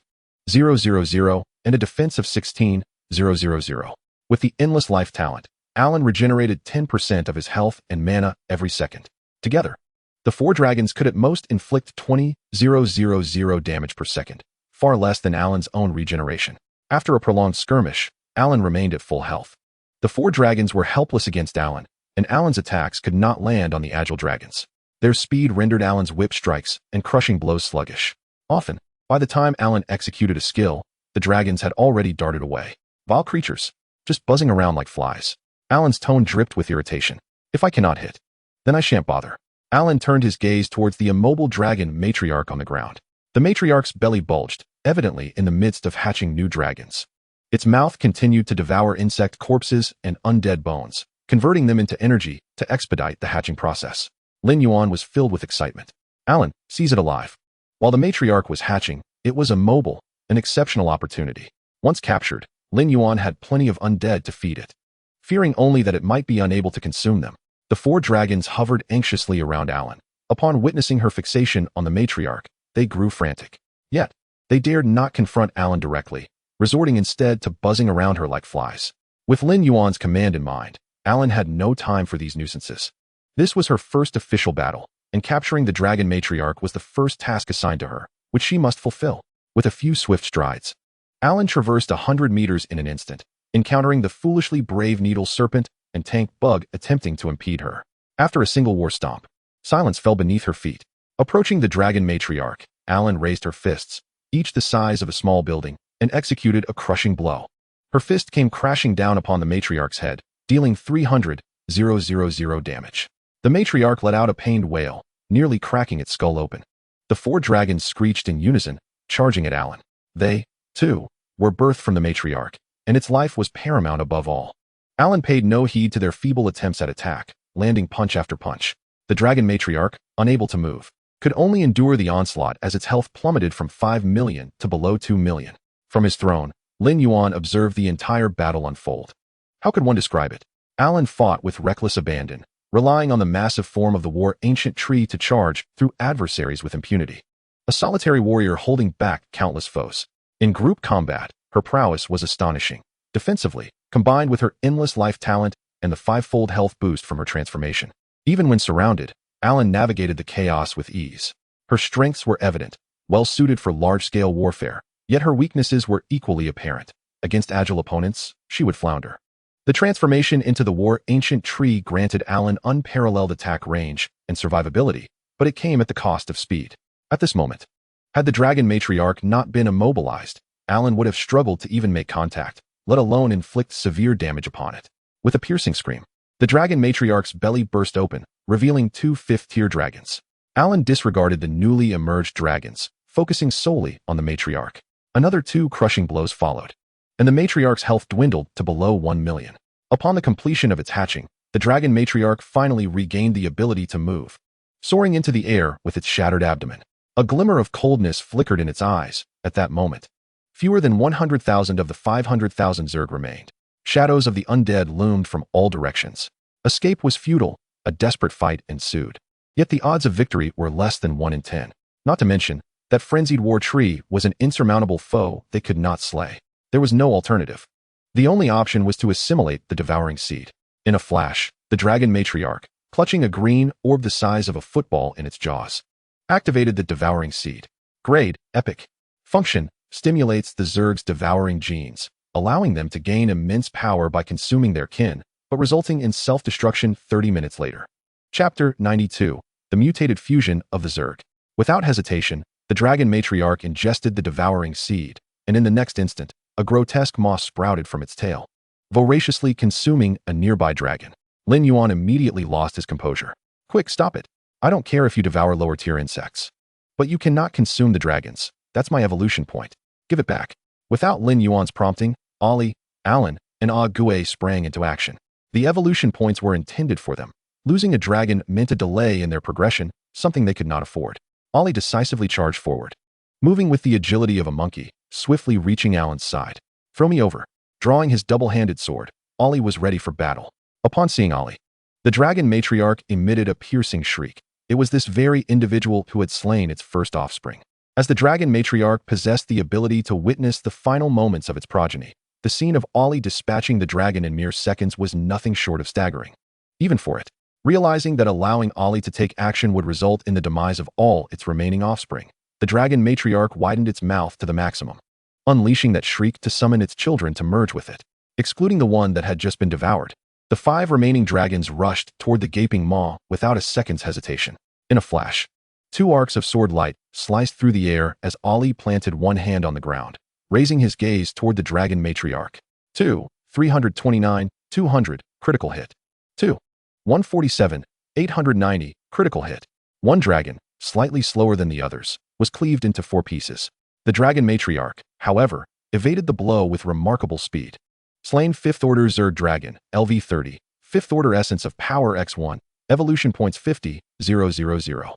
000 and a defense of 16, 000. With the endless life talent, Alan regenerated 10% of his health and mana every second. Together, the four dragons could at most inflict 20,000 damage per second, far less than Alan's own regeneration. After a prolonged skirmish, Alan remained at full health. The four dragons were helpless against Alan, and Alan's attacks could not land on the agile dragons. Their speed rendered Alan's whip strikes and crushing blows sluggish. Often, by the time Alan executed a skill, the dragons had already darted away. Vile creatures, just buzzing around like flies. Alan's tone dripped with irritation. If I cannot hit, then I shan't bother. Alan turned his gaze towards the immobile dragon matriarch on the ground. The matriarch's belly bulged, evidently in the midst of hatching new dragons. Its mouth continued to devour insect corpses and undead bones, converting them into energy to expedite the hatching process. Lin Yuan was filled with excitement. Alan, seize it alive. While the matriarch was hatching, it was immobile, an exceptional opportunity. Once captured, Lin Yuan had plenty of undead to feed it. Fearing only that it might be unable to consume them, the four dragons hovered anxiously around Alan. Upon witnessing her fixation on the matriarch, they grew frantic. Yet, they dared not confront Alan directly, resorting instead to buzzing around her like flies. With Lin Yuan's command in mind, Alan had no time for these nuisances. This was her first official battle, and capturing the dragon matriarch was the first task assigned to her, which she must fulfill. With a few swift strides, Alan traversed 100 meters in an instant, encountering the foolishly brave needle serpent and tank bug attempting to impede her. After a single war stomp, silence fell beneath her feet. Approaching the dragon matriarch, Alan raised her fists, each the size of a small building, and executed a crushing blow. Her fist came crashing down upon the matriarch's head, dealing 300,000 damage. The matriarch let out a pained wail, nearly cracking its skull open. The four dragons screeched in unison, charging at Alan. They, too, were birthed from the matriarch, and its life was paramount above all. Alan paid no heed to their feeble attempts at attack, landing punch after punch. The dragon matriarch, unable to move, could only endure the onslaught as its health plummeted from 5 million to below 2 million. From his throne, Lin Yuan observed the entire battle unfold. How could one describe it? Alan fought with reckless abandon, relying on the massive form of the war ancient tree to charge through adversaries with impunity. A solitary warrior holding back countless foes. In group combat, her prowess was astonishing. Defensively, combined with her endless life talent and the five-fold health boost from her transformation. Even when surrounded, Alan navigated the chaos with ease. Her strengths were evident, well suited for large-scale warfare, yet her weaknesses were equally apparent. Against agile opponents, she would flounder. The transformation into the war ancient tree granted Alan unparalleled attack range and survivability, but it came at the cost of speed. At this moment, had the dragon matriarch not been immobilized, Alan would have struggled to even make contact, let alone inflict severe damage upon it. With a piercing scream, the dragon matriarch's belly burst open, revealing two fifth-tier dragons. Alan disregarded the newly emerged dragons, focusing solely on the matriarch. Another 2 crushing blows followed, and the matriarch's health dwindled to below 1 million. Upon the completion of its hatching, the dragon matriarch finally regained the ability to move, soaring into the air with its shattered abdomen. A glimmer of coldness flickered in its eyes at that moment. Fewer than 100,000 of the 500,000 Zerg remained. Shadows of the undead loomed from all directions. Escape was futile, a desperate fight ensued. Yet the odds of victory were less than 1 in 10. Not to mention, that frenzied war tree was an insurmountable foe they could not slay. There was no alternative. The only option was to assimilate the devouring seed. In a flash, the dragon matriarch, clutching a green orb the size of a football in its jaws, activated the devouring seed. Grade, epic. Function, stimulates the Zerg's devouring genes, allowing them to gain immense power by consuming their kin, but resulting in self-destruction 30 minutes later. Chapter 92, The Mutated Fusion of the Zerg. Without hesitation, the dragon matriarch ingested the devouring seed, and in the next instant, a grotesque moss sprouted from its tail, voraciously consuming a nearby dragon. Lin Yuan immediately lost his composure. Quick, stop it. I don't care if you devour lower-tier insects. But you cannot consume the dragons. That's my evolution point. Give it back. Without Lin Yuan's prompting, Ollie, Alan, and Ah Gue sprang into action. The evolution points were intended for them. Losing a dragon meant a delay in their progression, something they could not afford. Ollie decisively charged forward. Moving with the agility of a monkey, swiftly reaching Alan's side. "Throw me over." Drawing his double-handed sword, Ollie was ready for battle. Upon seeing Ollie, the dragon matriarch emitted a piercing shriek. It was this very individual who had slain its first offspring. As the dragon matriarch possessed the ability to witness the final moments of its progeny, the scene of Ollie dispatching the dragon in mere seconds was nothing short of staggering. Even for it, realizing that allowing Ollie to take action would result in the demise of all its remaining offspring, the dragon matriarch widened its mouth to the maximum, unleashing that shriek to summon its children to merge with it. Excluding the one that had just been devoured, the 5 remaining dragons rushed toward the gaping maw without a second's hesitation. In a flash, 2 arcs of sword light sliced through the air as Ollie planted one hand on the ground, raising his gaze toward the dragon matriarch. 2, 329, 200, critical hit. 2, 147, 890, critical hit. One dragon, slightly slower than the others, was cleaved into 4 pieces. The dragon matriarch, however, evaded the blow with remarkable speed. Slain 5th Order Zerg Dragon, LV30, 5th Order Essence of Power X1, Evolution Points 50,000.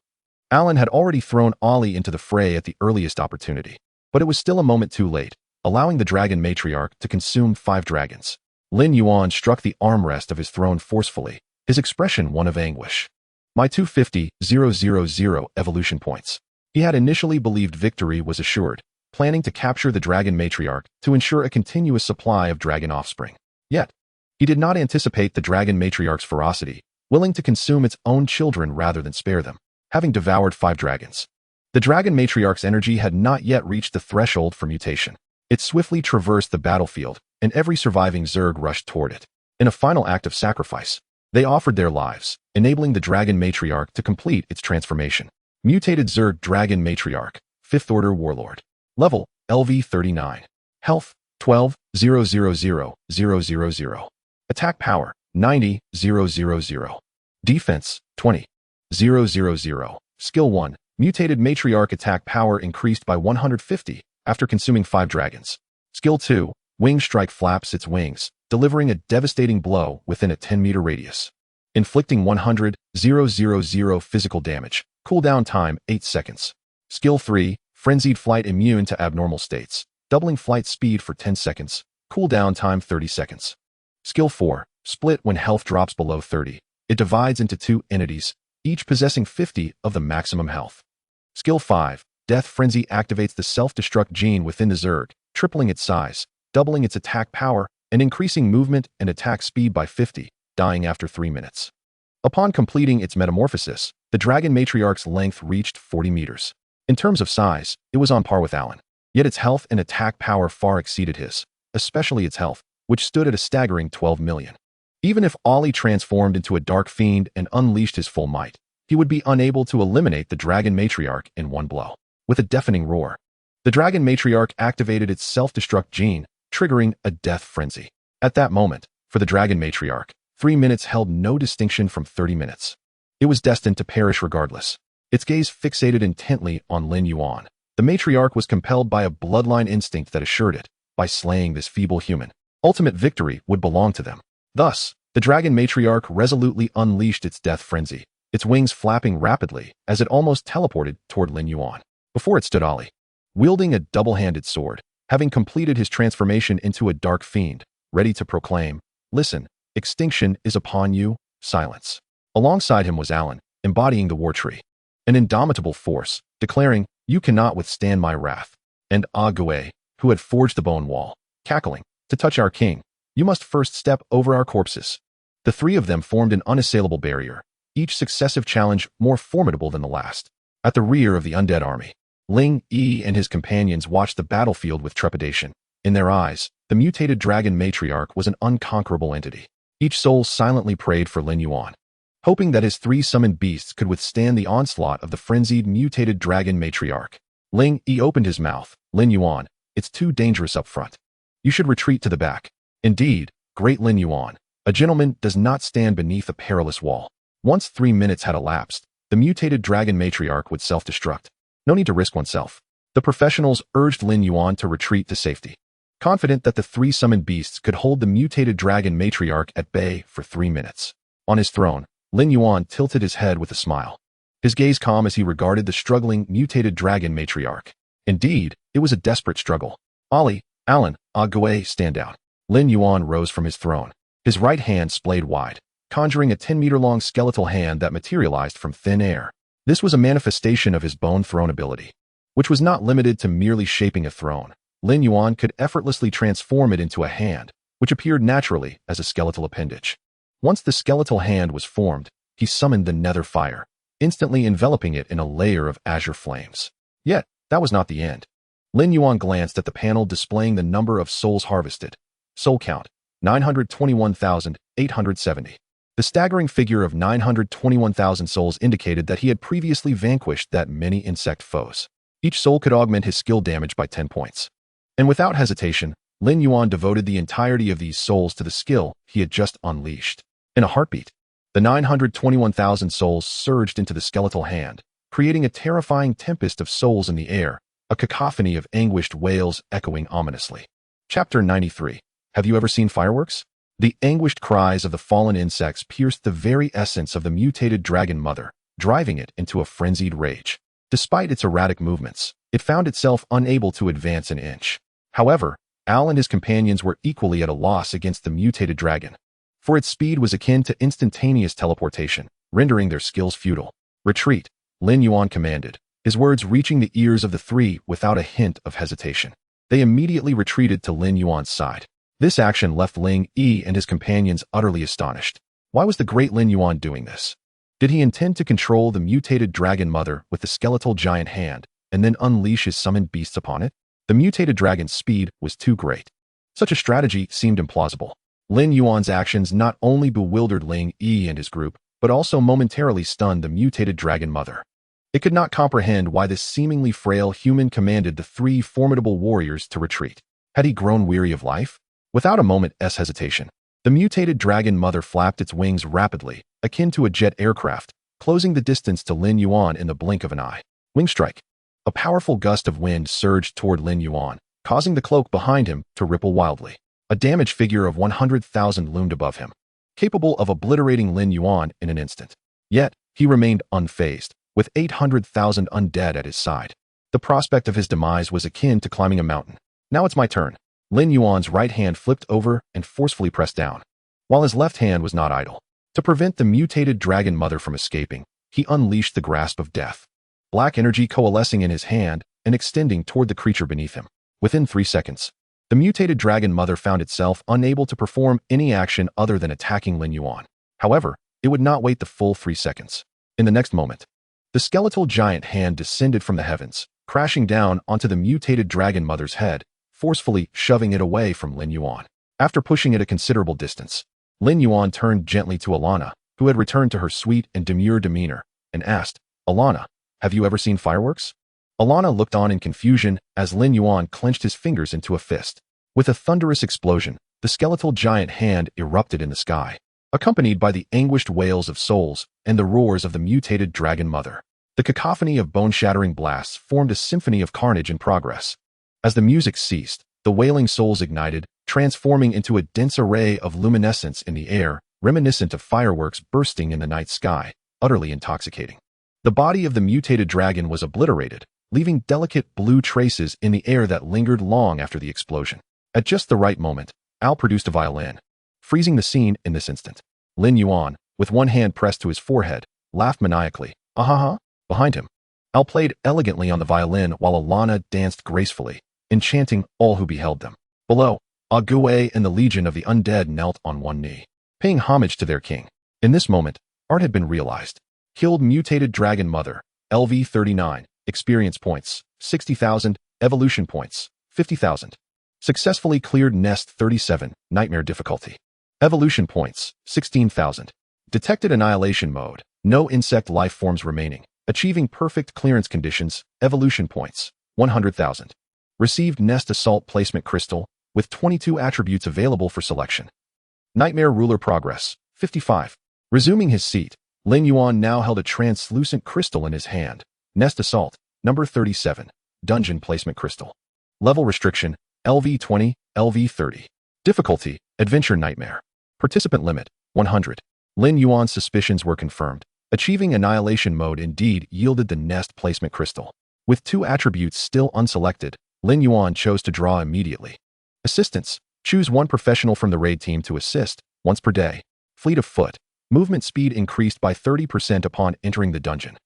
Alan had already thrown Ollie into the fray at the earliest opportunity, but it was still a moment too late, allowing the dragon matriarch to consume 5 dragons. Lin Yuan struck the armrest of his throne forcefully, his expression one of anguish. "My 250,000 evolution points." He had initially believed victory was assured, planning to capture the dragon matriarch to ensure a continuous supply of dragon offspring. Yet, he did not anticipate the dragon matriarch's ferocity, willing to consume its own children rather than spare them, having devoured 5 dragons. The dragon matriarch's energy had not yet reached the threshold for mutation. It swiftly traversed the battlefield, and every surviving Zerg rushed toward it. In a final act of sacrifice, they offered their lives, enabling the dragon matriarch to complete its transformation. Mutated Zerg Dragon Matriarch, 5th Order Warlord. Level, LV39. Health, 12,000,000. Attack power, 90,000. Defense, 20,000. Skill 1. Mutated Matriarch attack power increased by 150 after consuming 5 dragons. Skill 2. Wing Strike flaps its wings, delivering a devastating blow within a 10-meter radius. Inflicting 100,000 physical damage. Cooldown time, 8 seconds. Skill 3. Frenzied Flight immune to abnormal states, doubling flight speed for 10 seconds. Cooldown time, 30 seconds. Skill 4. Split when health drops below 30. It divides into 2 entities, each possessing 50 of the maximum health. Skill 5. Death Frenzy activates the self-destruct gene within the Zerg, tripling its size, doubling its attack power, and increasing movement and attack speed by 50, dying after 3 minutes. Upon completing its metamorphosis, the dragon matriarch's length reached 40 meters. In terms of size, it was on par with Alan, yet its health and attack power far exceeded his, especially its health, which stood at a staggering 12 million. Even if Ollie transformed into a dark fiend and unleashed his full might, he would be unable to eliminate the dragon matriarch in one blow. With a deafening roar, the dragon matriarch activated its self-destruct gene, triggering a death frenzy. At that moment, for the dragon matriarch, 3 minutes held no distinction from 30 minutes. It was destined to perish regardless. Its gaze fixated intently on Lin Yuan. The matriarch was compelled by a bloodline instinct that assured it, by slaying this feeble human, ultimate victory would belong to them. Thus, the dragon matriarch resolutely unleashed its death frenzy, its wings flapping rapidly as it almost teleported toward Lin Yuan. Before it stood Ollie, wielding a double-handed sword, having completed his transformation into a dark fiend, ready to proclaim, "Listen, extinction is upon you, silence." Alongside him was Alan, embodying the war tree, an indomitable force, declaring, "You cannot withstand my wrath," and Ague, who had forged the bone wall, cackling, "To touch our king, you must first step over our corpses." The 3 of them formed an unassailable barrier, each successive challenge more formidable than the last. At the rear of the undead army, Ling Yi and his companions watched the battlefield with trepidation. In their eyes, the mutated dragon matriarch was an unconquerable entity. Each soul silently prayed for Lin Yuan, hoping that his 3 summoned beasts could withstand the onslaught of the frenzied mutated dragon matriarch. Ling Yi opened his mouth. "Lin Yuan, it's too dangerous up front. You should retreat to the back." Indeed, great Lin Yuan, a gentleman does not stand beneath a perilous wall. Once 3 minutes had elapsed, the mutated dragon matriarch would self-destruct. No need to risk oneself. The professionals urged Lin Yuan to retreat to safety, confident that the 3 summoned beasts could hold the mutated dragon matriarch at bay for 3 minutes. On his throne, Lin Yuan tilted his head with a smile, his gaze calm as he regarded the struggling mutated dragon matriarch. Indeed, it was a desperate struggle. Ali, Alan, Ague, stand down. Lin Yuan rose from his throne. His right hand splayed wide, conjuring a 10-meter-long skeletal hand that materialized from thin air. This was a manifestation of his bone throne ability, which was not limited to merely shaping a throne. Lin Yuan could effortlessly transform it into a hand, which appeared naturally as a skeletal appendage. Once the skeletal hand was formed, he summoned the nether fire, instantly enveloping it in a layer of azure flames. Yet, that was not the end. Lin Yuan glanced at the panel displaying the number of souls harvested. Soul count, 921,870. The staggering figure of 921,000 souls indicated that he had previously vanquished that many insect foes. Each soul could augment his skill damage by 10 points. And without hesitation, Lin Yuan devoted the entirety of these souls to the skill he had just unleashed. In a heartbeat, the 921,000 souls surged into the skeletal hand, creating a terrifying tempest of souls in the air, a cacophony of anguished wails echoing ominously. Chapter 93. Have you ever seen fireworks? The anguished cries of the fallen insects pierced the very essence of the mutated dragon mother, driving it into a frenzied rage. Despite its erratic movements, it found itself unable to advance an inch. However, Al and his companions were equally at a loss against the mutated dragon, for its speed was akin to instantaneous teleportation, rendering their skills futile. Retreat, Lin Yuan commanded, his words reaching the ears of the three without a hint of hesitation. They immediately retreated to Lin Yuan's side. This action left Ling Yi and his companions utterly astonished. Why was the great Lin Yuan doing this? Did he intend to control the mutated dragon mother with the skeletal giant hand and then unleash his summoned beasts upon it? The mutated dragon's speed was too great. Such a strategy seemed implausible. Lin Yuan's actions not only bewildered Ling Yi and his group, but also momentarily stunned the mutated dragon mother. It could not comprehend why this seemingly frail human commanded the three formidable warriors to retreat. Had he grown weary of life? Without a moment's hesitation, the mutated dragon mother flapped its wings rapidly, akin to a jet aircraft, closing the distance to Lin Yuan in the blink of an eye. Wing strike. A powerful gust of wind surged toward Lin Yuan, causing the cloak behind him to ripple wildly. A damaged figure of 100,000 loomed above him, capable of obliterating Lin Yuan in an instant. Yet, he remained unfazed, with 800,000 undead at his side. The prospect of his demise was akin to climbing a mountain. Now it's my turn. Lin Yuan's right hand flipped over and forcefully pressed down, while his left hand was not idle. To prevent the mutated dragon mother from escaping, he unleashed the grasp of death. Black energy coalescing in his hand and extending toward the creature beneath him. Within 3 seconds, the mutated dragon mother found itself unable to perform any action other than attacking Lin Yuan. However, it would not wait the full 3 seconds. In the next moment, the skeletal giant hand descended from the heavens, crashing down onto the mutated dragon mother's head, forcefully shoving it away from Lin Yuan. After pushing it a considerable distance, Lin Yuan turned gently to Alana, who had returned to her sweet and demure demeanor, and asked, "Alana, have you ever seen fireworks?" Alana looked on in confusion as Lin Yuan clenched his fingers into a fist. With a thunderous explosion, the skeletal giant hand erupted in the sky, accompanied by the anguished wails of souls and the roars of the mutated dragon mother. The cacophony of bone-shattering blasts formed a symphony of carnage in progress. As the music ceased, the wailing souls ignited, transforming into a dense array of luminescence in the air, reminiscent of fireworks bursting in the night sky, utterly intoxicating. The body of the mutated dragon was obliterated, leaving delicate blue traces in the air that lingered long after the explosion. At just the right moment, Al produced a violin, freezing the scene in this instant. Lin Yuan, with one hand pressed to his forehead, laughed maniacally. "Ah-ha-ha!" Behind him, Al played elegantly on the violin while Alana danced gracefully, enchanting all who beheld them. Below, Ague and the legion of the undead knelt on one knee, paying homage to their king. In this moment, art had been realized. Killed mutated dragon mother, LV 39, experience points, 60,000, evolution points, 50,000. Successfully cleared nest 37, nightmare difficulty. Evolution points, 16,000. Detected annihilation mode, no insect life forms remaining. Achieving perfect clearance conditions, evolution points, 100,000. Received nest assault placement crystal, with 22 attributes available for selection. Nightmare ruler progress, 55. Resuming his seat, Lin Yuan now held a translucent crystal in his hand. Nest assault, number 37, dungeon placement crystal. Level restriction, LV 20, LV 30. Difficulty, adventure nightmare. Participant limit, 100. Lin Yuan's suspicions were confirmed. Achieving annihilation mode indeed yielded the nest placement crystal. With 2 attributes still unselected, Lin Yuan chose to draw immediately. Assistance. Choose one professional from the raid team to assist, once per day. Fleet of foot. Movement speed increased by 30% upon entering the dungeon.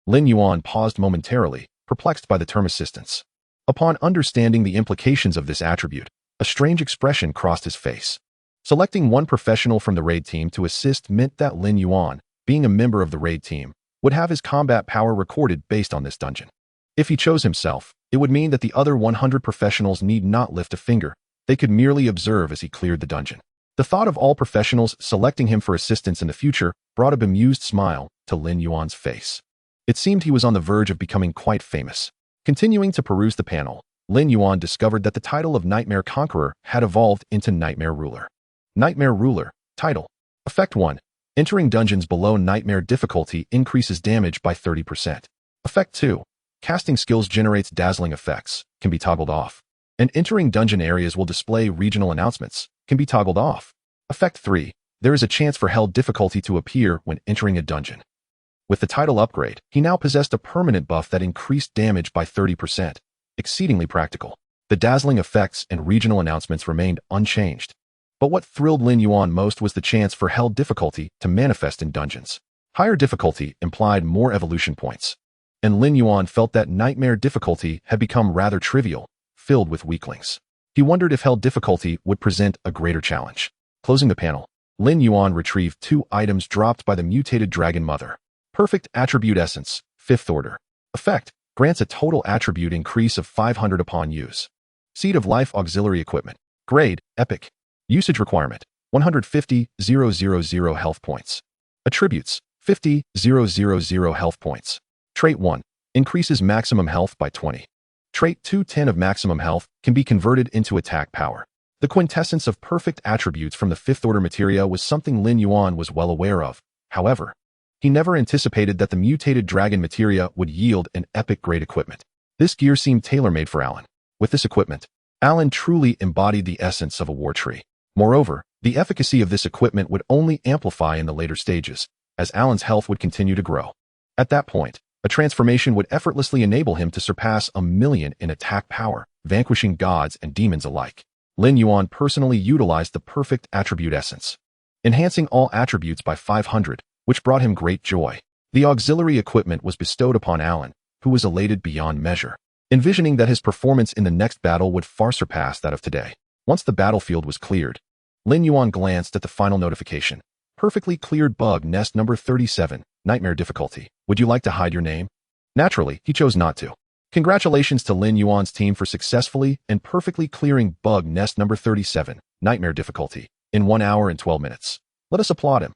Lin Yuan paused momentarily, perplexed by the term assistance. Upon understanding the implications of this attribute, a strange expression crossed his face. Selecting one professional from the raid team to assist meant that Lin Yuan, being a member of the raid team, would have his combat power recorded based on this dungeon. If he chose himself, it would mean that the other 100 professionals need not lift a finger. They could merely observe as he cleared the dungeon. The thought of all professionals selecting him for assistance in the future brought a bemused smile to Lin Yuan's face. It seemed he was on the verge of becoming quite famous. Continuing to peruse the panel, Lin Yuan discovered that the title of Nightmare Conqueror had evolved into Nightmare Ruler. Nightmare Ruler. Title. Effect 1. Entering dungeons below Nightmare difficulty increases damage by 30%. Effect 2. Casting skills generates dazzling effects, can be toggled off. And entering dungeon areas will display regional announcements, can be toggled off. Effect 3. There is a chance for hell difficulty to appear when entering a dungeon. With the title upgrade, he now possessed a permanent buff that increased damage by 30%, exceedingly practical. The dazzling effects and regional announcements remained unchanged. But what thrilled Lin Yuan most was the chance for hell difficulty to manifest in dungeons. Higher difficulty implied more evolution points. And Lin Yuan felt that nightmare difficulty had become rather trivial, filled with weaklings. He wondered if hell difficulty would present a greater challenge. Closing the panel, Lin Yuan retrieved 2 items dropped by the mutated Dragon Mother. Perfect Attribute Essence, 5th Order. Effect, grants a total attribute increase of 500 upon use. Seed of Life Auxiliary Equipment. Grade, Epic. Usage Requirement, 150,000 health points. Attributes, 50,000 health points. Trait 1, increases maximum health by 20. Trait 2, 10 of maximum health, can be converted into attack power. The quintessence of perfect attributes from the 5th Order materia was something Lin Yuan was well aware of. However, he never anticipated that the mutated dragon materia would yield an epic grade equipment. This gear seemed tailor-made for Alan. With this equipment, Alan truly embodied the essence of a war tree. Moreover, the efficacy of this equipment would only amplify in the later stages, as Alan's health would continue to grow. At that point, a transformation would effortlessly enable him to surpass 1,000,000 in attack power, vanquishing gods and demons alike. Lin Yuan personally utilized the perfect attribute essence, enhancing all attributes by 500, which brought him great joy. The auxiliary equipment was bestowed upon Alan, who was elated beyond measure, envisioning that his performance in the next battle would far surpass that of today. Once the battlefield was cleared, Lin Yuan glanced at the final notification. Perfectly cleared bug nest number 37, Nightmare difficulty. Would you like to hide your name? Naturally, he chose not to. Congratulations to Lin Yuan's team for successfully and perfectly clearing bug nest number 37, Nightmare difficulty, in 1 hour and 12 minutes. Let us applaud him.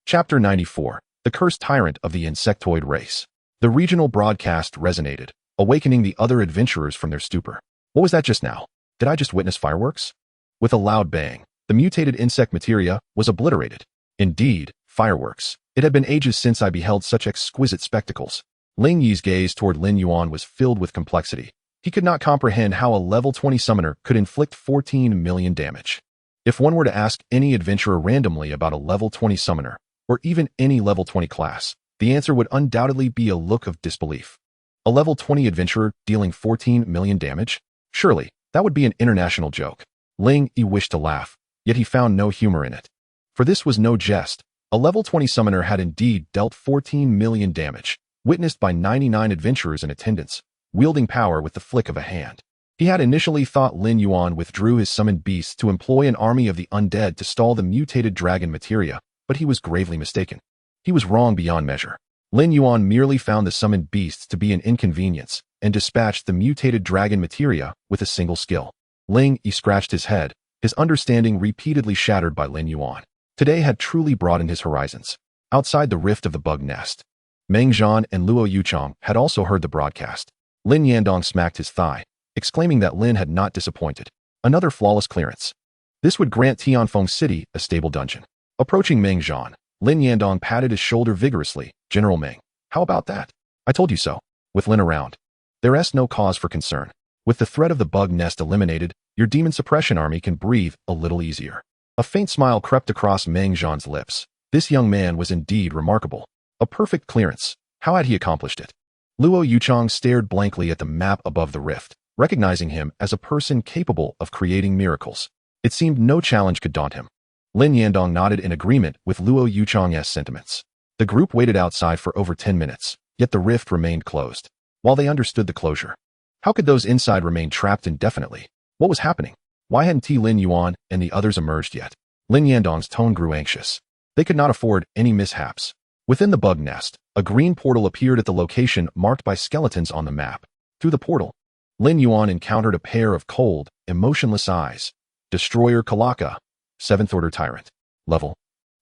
Chapter 94, The Cursed Tyrant of the Insectoid Race. The regional broadcast resonated, awakening the other adventurers from their stupor. What was that just now? Did I just witness fireworks? With a loud bang, the mutated insect materia was obliterated. Indeed, fireworks. It had been ages since I beheld such exquisite spectacles. Ling Yi's gaze toward Lin Yuan was filled with complexity. He could not comprehend how a level 20 summoner could inflict 14 million damage. If one were to ask any adventurer randomly about a level 20 summoner, or even any level 20 class, the answer would undoubtedly be a look of disbelief. A level 20 adventurer dealing 14 million damage? Surely, that would be an international joke. Ling Yi wished to laugh, yet he found no humor in it. For this was no jest. A level 20 summoner had indeed dealt 14 million damage, witnessed by 99 adventurers in attendance, wielding power with the flick of a hand. He had initially thought Lin Yuan withdrew his summoned beasts to employ an army of the undead to stall the mutated dragon materia, but he was gravely mistaken. He was wrong beyond measure. Lin Yuan merely found the summoned beasts to be an inconvenience and dispatched the mutated dragon materia with a single skill. Ling Yi scratched his head, his understanding repeatedly shattered by Lin Yuan. Today had truly broadened his horizons. Outside the rift of the bug nest, Meng Zhan and Luo Yuchong had also heard the broadcast. Lin Yandong smacked his thigh, exclaiming that Lin had not disappointed. Another flawless clearance. This would grant Tianfeng City a stable dungeon. Approaching Meng Zhan, Lin Yandong patted his shoulder vigorously. General Meng, how about that? I told you so. With Lin around, there's no cause for concern. With the threat of the bug nest eliminated, your demon suppression army can breathe a little easier. A faint smile crept across Meng Zhan's lips. This young man was indeed remarkable. A perfect clearance. How had he accomplished it? Luo Yuchong stared blankly at the map above the rift. recognizing him as a person capable of creating miracles. It seemed no challenge could daunt him. Lin Yandong nodded in agreement with Luo Yuchang's sentiments. The group waited outside for over 10 minutes, yet the rift remained closed. While they understood the closure, how could those inside remain trapped indefinitely? What was happening? Why hadn't Lin Yuan and the others emerged yet? Lin Yandong's tone grew anxious. They could not afford any mishaps. Within the bug nest, a green portal appeared at the location marked by skeletons on the map. Through the portal, Lin Yuan encountered a pair of cold, emotionless eyes. Destroyer Kalaka, 7th Order Tyrant. Level: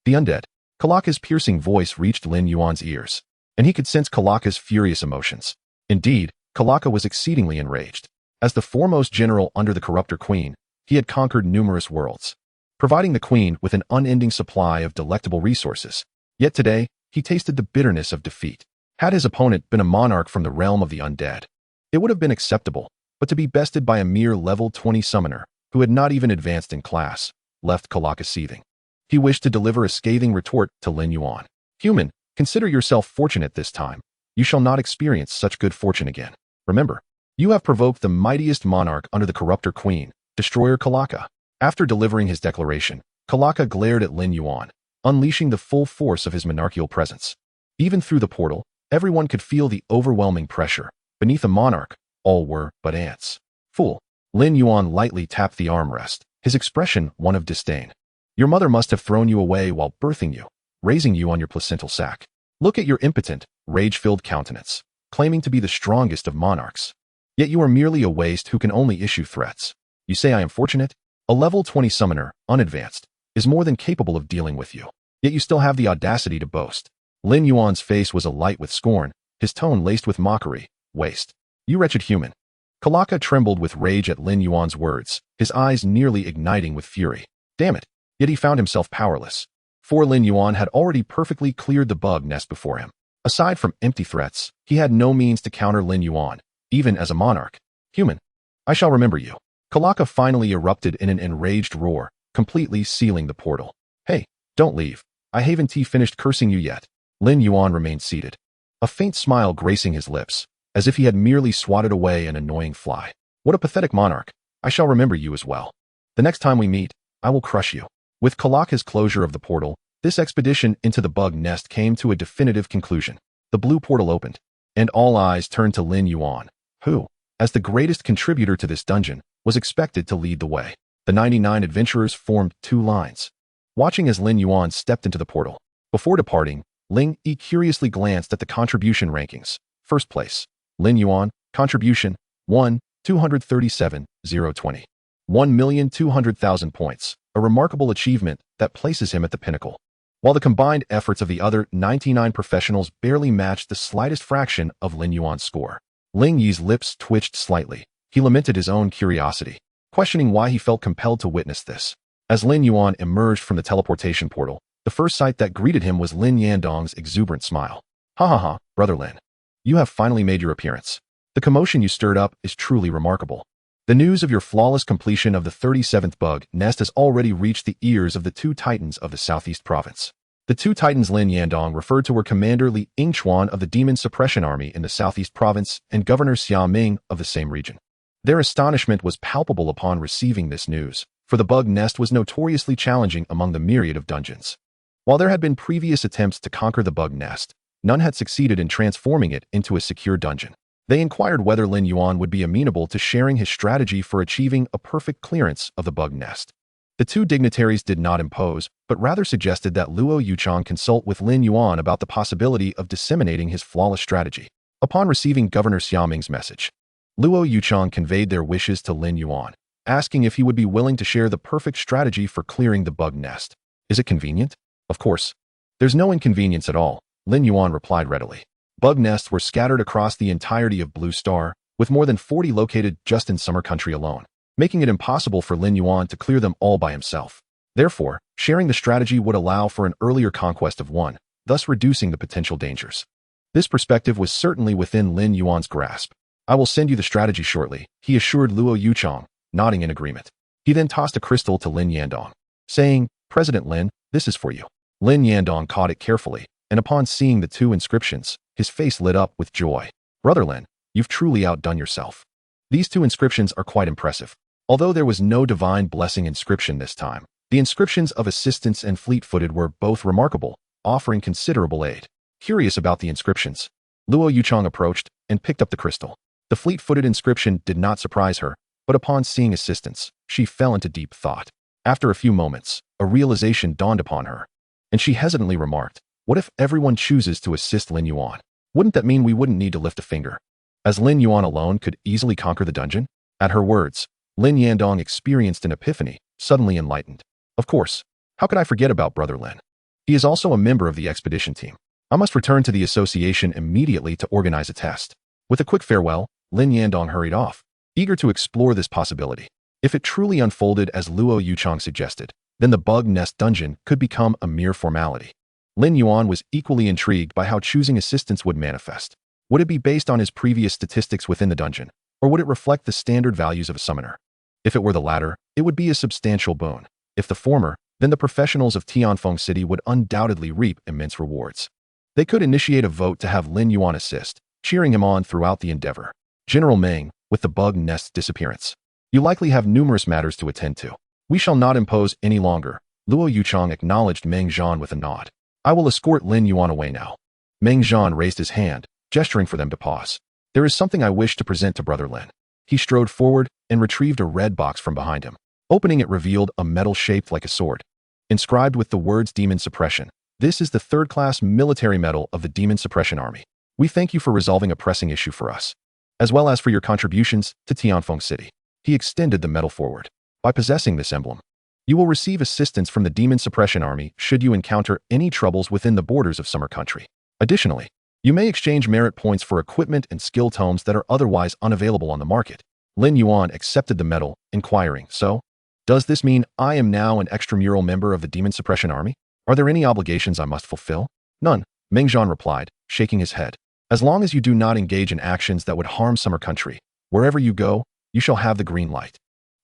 the Undead. Kalaka's piercing voice reached Lin Yuan's ears, and he could sense Kalaka's furious emotions. Indeed, Kalaka was exceedingly enraged. As the foremost general under the Corruptor Queen, he had conquered numerous worlds, providing the Queen with an unending supply of delectable resources. Yet today, he tasted the bitterness of defeat. Had his opponent been a monarch from the realm of the undead, it would have been acceptable, but to be bested by a mere level 20 summoner, who had not even advanced in class, left Kalaka seething. He wished to deliver a scathing retort to Lin Yuan. Human, consider yourself fortunate this time. You shall not experience such good fortune again. Remember, you have provoked the mightiest monarch under the Corruptor Queen, Destroyer Kalaka. After delivering his declaration, Kalaka glared at Lin Yuan, unleashing the full force of his monarchical presence. Even through the portal, everyone could feel the overwhelming pressure. Beneath a monarch, all were but ants. Fool. Lin Yuan lightly tapped the armrest, his expression one of disdain. Your mother must have thrown you away while birthing you, raising you on your placental sac. Look at your impotent, rage-filled countenance, claiming to be the strongest of monarchs. Yet you are merely a waste who can only issue threats. You say I am fortunate? A level 20 summoner, unadvanced, is more than capable of dealing with you. Yet you still have the audacity to boast. Lin Yuan's face was alight with scorn, his tone laced with mockery. Waste. You wretched human. Kalaka trembled with rage at Lin Yuan's words, his eyes nearly igniting with fury. Damn it. Yet he found himself powerless. For Lin Yuan had already perfectly cleared the bug nest before him. Aside from empty threats, he had no means to counter Lin Yuan, even as a monarch. Human. I shall remember you. Kalaka finally erupted in an enraged roar, completely sealing the portal. Hey, don't leave. I haven't finished cursing you yet. Lin Yuan remained seated, a faint smile gracing his lips, as if he had merely swatted away an annoying fly. What a pathetic monarch. I shall remember you as well. The next time we meet, I will crush you. With Kalaka's closure of the portal, this expedition into the bug nest came to a definitive conclusion. The blue portal opened, and all eyes turned to Lin Yuan, who, as the greatest contributor to this dungeon, was expected to lead the way. The 99 adventurers formed two lines, watching as Lin Yuan stepped into the portal. Before departing, Ling Yi curiously glanced at the contribution rankings. First place, Lin Yuan, contribution, 1,237,020. 1,200,000 points, a remarkable achievement that places him at the pinnacle. While the combined efforts of the other 99 professionals barely matched the slightest fraction of Lin Yuan's score. Ling Yi's lips twitched slightly. He lamented his own curiosity, questioning why he felt compelled to witness this. As Lin Yuan emerged from the teleportation portal, the first sight that greeted him was Lin Yandong's exuberant smile. Ha ha ha, brother Lin. You have finally made your appearance. The commotion you stirred up is truly remarkable. The news of your flawless completion of the 37th bug nest has already reached the ears of the two titans of the Southeast Province. The two titans Lin Yandong referred to were Commander Li Yingchuan of the Demon Suppression Army in the Southeast Province and Governor Xia Ming of the same region. Their astonishment was palpable upon receiving this news, for the bug nest was notoriously challenging among the myriad of dungeons. While there had been previous attempts to conquer the bug nest, none had succeeded in transforming it into a secure dungeon. They inquired whether Lin Yuan would be amenable to sharing his strategy for achieving a perfect clearance of the bug nest. The two dignitaries did not impose, but rather suggested that Luo Yuchang consult with Lin Yuan about the possibility of disseminating his flawless strategy. Upon receiving Governor Xiaming's message, Luo Yuchang conveyed their wishes to Lin Yuan, asking if he would be willing to share the perfect strategy for clearing the bug nest. Is it convenient? Of course. There's no inconvenience at all, Lin Yuan replied readily. Bug nests were scattered across the entirety of Blue Star, with more than 40 located just in Summer Country alone, making it impossible for Lin Yuan to clear them all by himself. Therefore, sharing the strategy would allow for an earlier conquest of one, thus reducing the potential dangers. This perspective was certainly within Lin Yuan's grasp. I will send you the strategy shortly, he assured Luo Yuchang, nodding in agreement. He then tossed a crystal to Lin Yandong, saying, President Lin, this is for you. Lin Yandong caught it carefully, and upon seeing the two inscriptions, his face lit up with joy. Brother Lin, you've truly outdone yourself. These two inscriptions are quite impressive. Although there was no divine blessing inscription this time, the inscriptions of assistance and fleet-footed were both remarkable, offering considerable aid. Curious about the inscriptions, Luo Yuchang approached and picked up the crystal. The fleet-footed inscription did not surprise her, but upon seeing assistance, she fell into deep thought. After a few moments, a realization dawned upon her, and she hesitantly remarked, "What if everyone chooses to assist Lin Yuan? Wouldn't that mean we wouldn't need to lift a finger? As Lin Yuan alone could easily conquer the dungeon?" At her words, Lin Yandong experienced an epiphany, suddenly enlightened. Of course, how could I forget about Brother Lin? He is also a member of the expedition team. I must return to the association immediately to organize a test. With a quick farewell, Lin Yandong hurried off, eager to explore this possibility. If it truly unfolded as Luo Yuchang suggested, then the bug nest dungeon could become a mere formality. Lin Yuan was equally intrigued by how choosing assistance would manifest. Would it be based on his previous statistics within the dungeon, or would it reflect the standard values of a summoner? If it were the latter, it would be a substantial boon. If the former, then the professionals of Tianfeng City would undoubtedly reap immense rewards. They could initiate a vote to have Lin Yuan assist, cheering him on throughout the endeavor. General Meng, with the bug nest's disappearance, you likely have numerous matters to attend to. We shall not impose any longer. Luo Yuchang acknowledged Meng Zhan with a nod. I will escort Lin Yuan away now. Meng Zhan raised his hand, gesturing for them to pause. There is something I wish to present to Brother Lin. He strode forward and retrieved a red box from behind him. Opening it revealed a medal shaped like a sword, inscribed with the words Demon Suppression. This is the third-class military medal of the Demon Suppression Army. We thank you for resolving a pressing issue for us, as well as for your contributions to Tianfeng City. He extended the medal forward. By possessing this emblem, you will receive assistance from the Demon Suppression Army should you encounter any troubles within the borders of Summer Country. Additionally, you may exchange merit points for equipment and skill tomes that are otherwise unavailable on the market. Lin Yuan accepted the medal, inquiring, "So, does this mean I am now an extramural member of the Demon Suppression Army? Are there any obligations I must fulfill?" "None," Meng Zhan replied, shaking his head. "As long as you do not engage in actions that would harm Summer Country, wherever you go, you shall have the green light."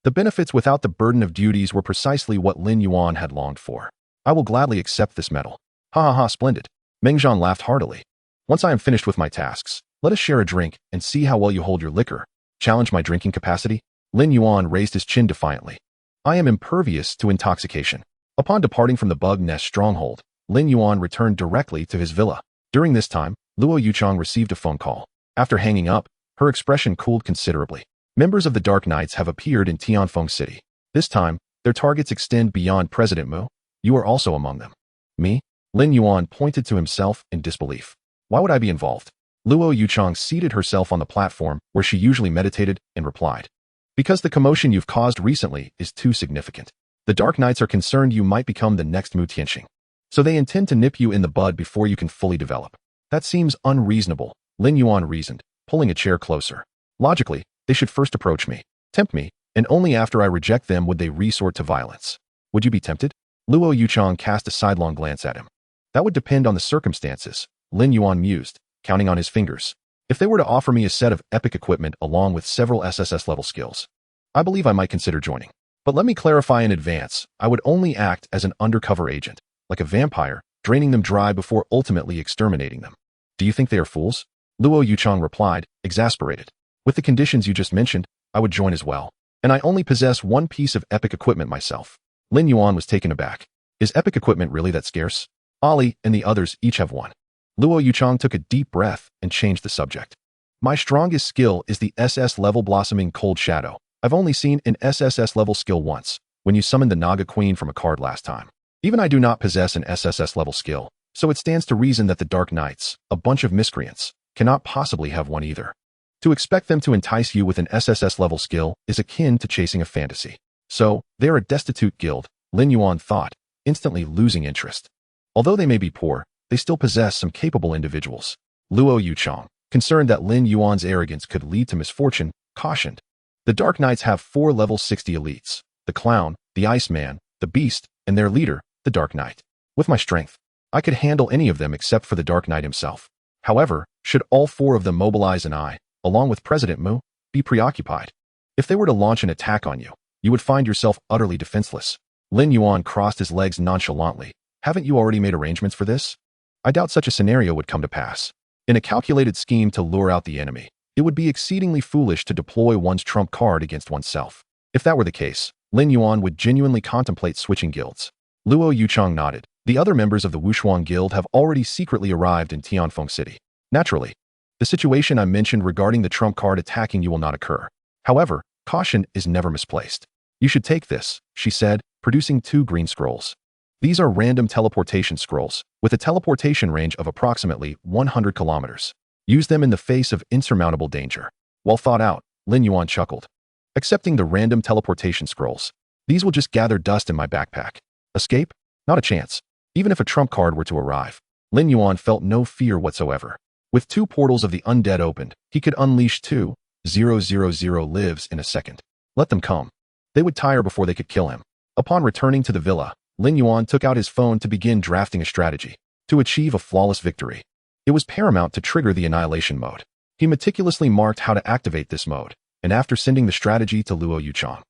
The benefits without the burden of duties were precisely what Lin Yuan had longed for. "I will gladly accept this medal." "Ha ha ha, splendid." Meng Zhan laughed heartily. "Once I am finished with my tasks, let us share a drink and see how well you hold your liquor. Challenge my drinking capacity?" Lin Yuan raised his chin defiantly. "I am impervious to intoxication." Upon departing from the bug nest stronghold, Lin Yuan returned directly to his villa. During this time, Luo Yuchang received a phone call. After hanging up, her expression cooled considerably. Members of the Dark Knights have appeared in Tianfeng City. This time, their targets extend beyond President Mu. You are also among them. Me? Lin Yuan pointed to himself in disbelief. Why would I be involved? Luo Yuchang seated herself on the platform where she usually meditated and replied, "Because the commotion you've caused recently is too significant. The Dark Knights are concerned you might become the next Mu Tianxing. So they intend to nip you in the bud before you can fully develop." "That seems unreasonable," Lin Yuan reasoned, pulling a chair closer. "Logically, they should first approach me, tempt me, and only after I reject them would they resort to violence. Would you be tempted?" Luo Yuchang cast a sidelong glance at him. "That would depend on the circumstances," Lin Yuan mused, counting on his fingers. "If they were to offer me a set of epic equipment along with several SSS-level skills, I believe I might consider joining. But let me clarify in advance, I would only act as an undercover agent, like a vampire, draining them dry before ultimately exterminating them." "Do you think they are fools?" Luo Yuchang replied, exasperated. "With the conditions you just mentioned, I would join as well. And I only possess one piece of epic equipment myself." Lin Yuan was taken aback. "Is epic equipment really that scarce? Ali and the others each have one." Luo Yuchang took a deep breath and changed the subject. "My strongest skill is the SS level Blossoming Cold Shadow. I've only seen an SSS level skill once, when you summoned the Naga Queen from a card last time. Even I do not possess an SSS level skill, so it stands to reason that the Dark Knights, a bunch of miscreants, cannot possibly have one either. To expect them to entice you with an SSS level skill is akin to chasing a fantasy. So, they're a destitute guild," Lin Yuan thought, instantly losing interest. Although they may be poor, they still possess some capable individuals. Luo Yuchang, concerned that Lin Yuan's arrogance could lead to misfortune, cautioned. "The Dark Knights have 4 level 60 elites, the Clown, the Iceman, the Beast, and their leader, the Dark Knight. With my strength, I could handle any of them except for the Dark Knight himself. However, should all 4 of them mobilize and I, along with President Mu, be preoccupied, if they were to launch an attack on you, you would find yourself utterly defenseless." Lin Yuan crossed his legs nonchalantly. "Haven't you already made arrangements for this?" "I doubt such a scenario would come to pass. In a calculated scheme to lure out the enemy, It would be exceedingly foolish to deploy one's trump card against oneself. If that were the case, Lin Yuan would genuinely contemplate switching guilds. Luo Yuchang nodded. The other members of the Wushuang Guild have already secretly arrived in Tianfeng City. Naturally, the situation I mentioned regarding the trump card attacking you will not occur. However, caution is never misplaced. You should take this, she said, producing 2 green scrolls. These are random teleportation scrolls, with a teleportation range of approximately 100 kilometers. Use them in the face of insurmountable danger. Well thought out, Lin Yuan chuckled. Accepting the random teleportation scrolls. These will just gather dust in my backpack. Escape? Not a chance. Even if a trump card were to arrive, Lin Yuan felt no fear whatsoever. With 2 portals of the undead opened, he could unleash 2,000 lives in a second. Let them come. They would tire before they could kill him. Upon returning to the villa, Lin Yuan took out his phone to begin drafting a strategy to achieve a flawless victory. It was paramount to trigger the annihilation mode. He meticulously marked how to activate this mode, and after sending the strategy to Luo Yuchang,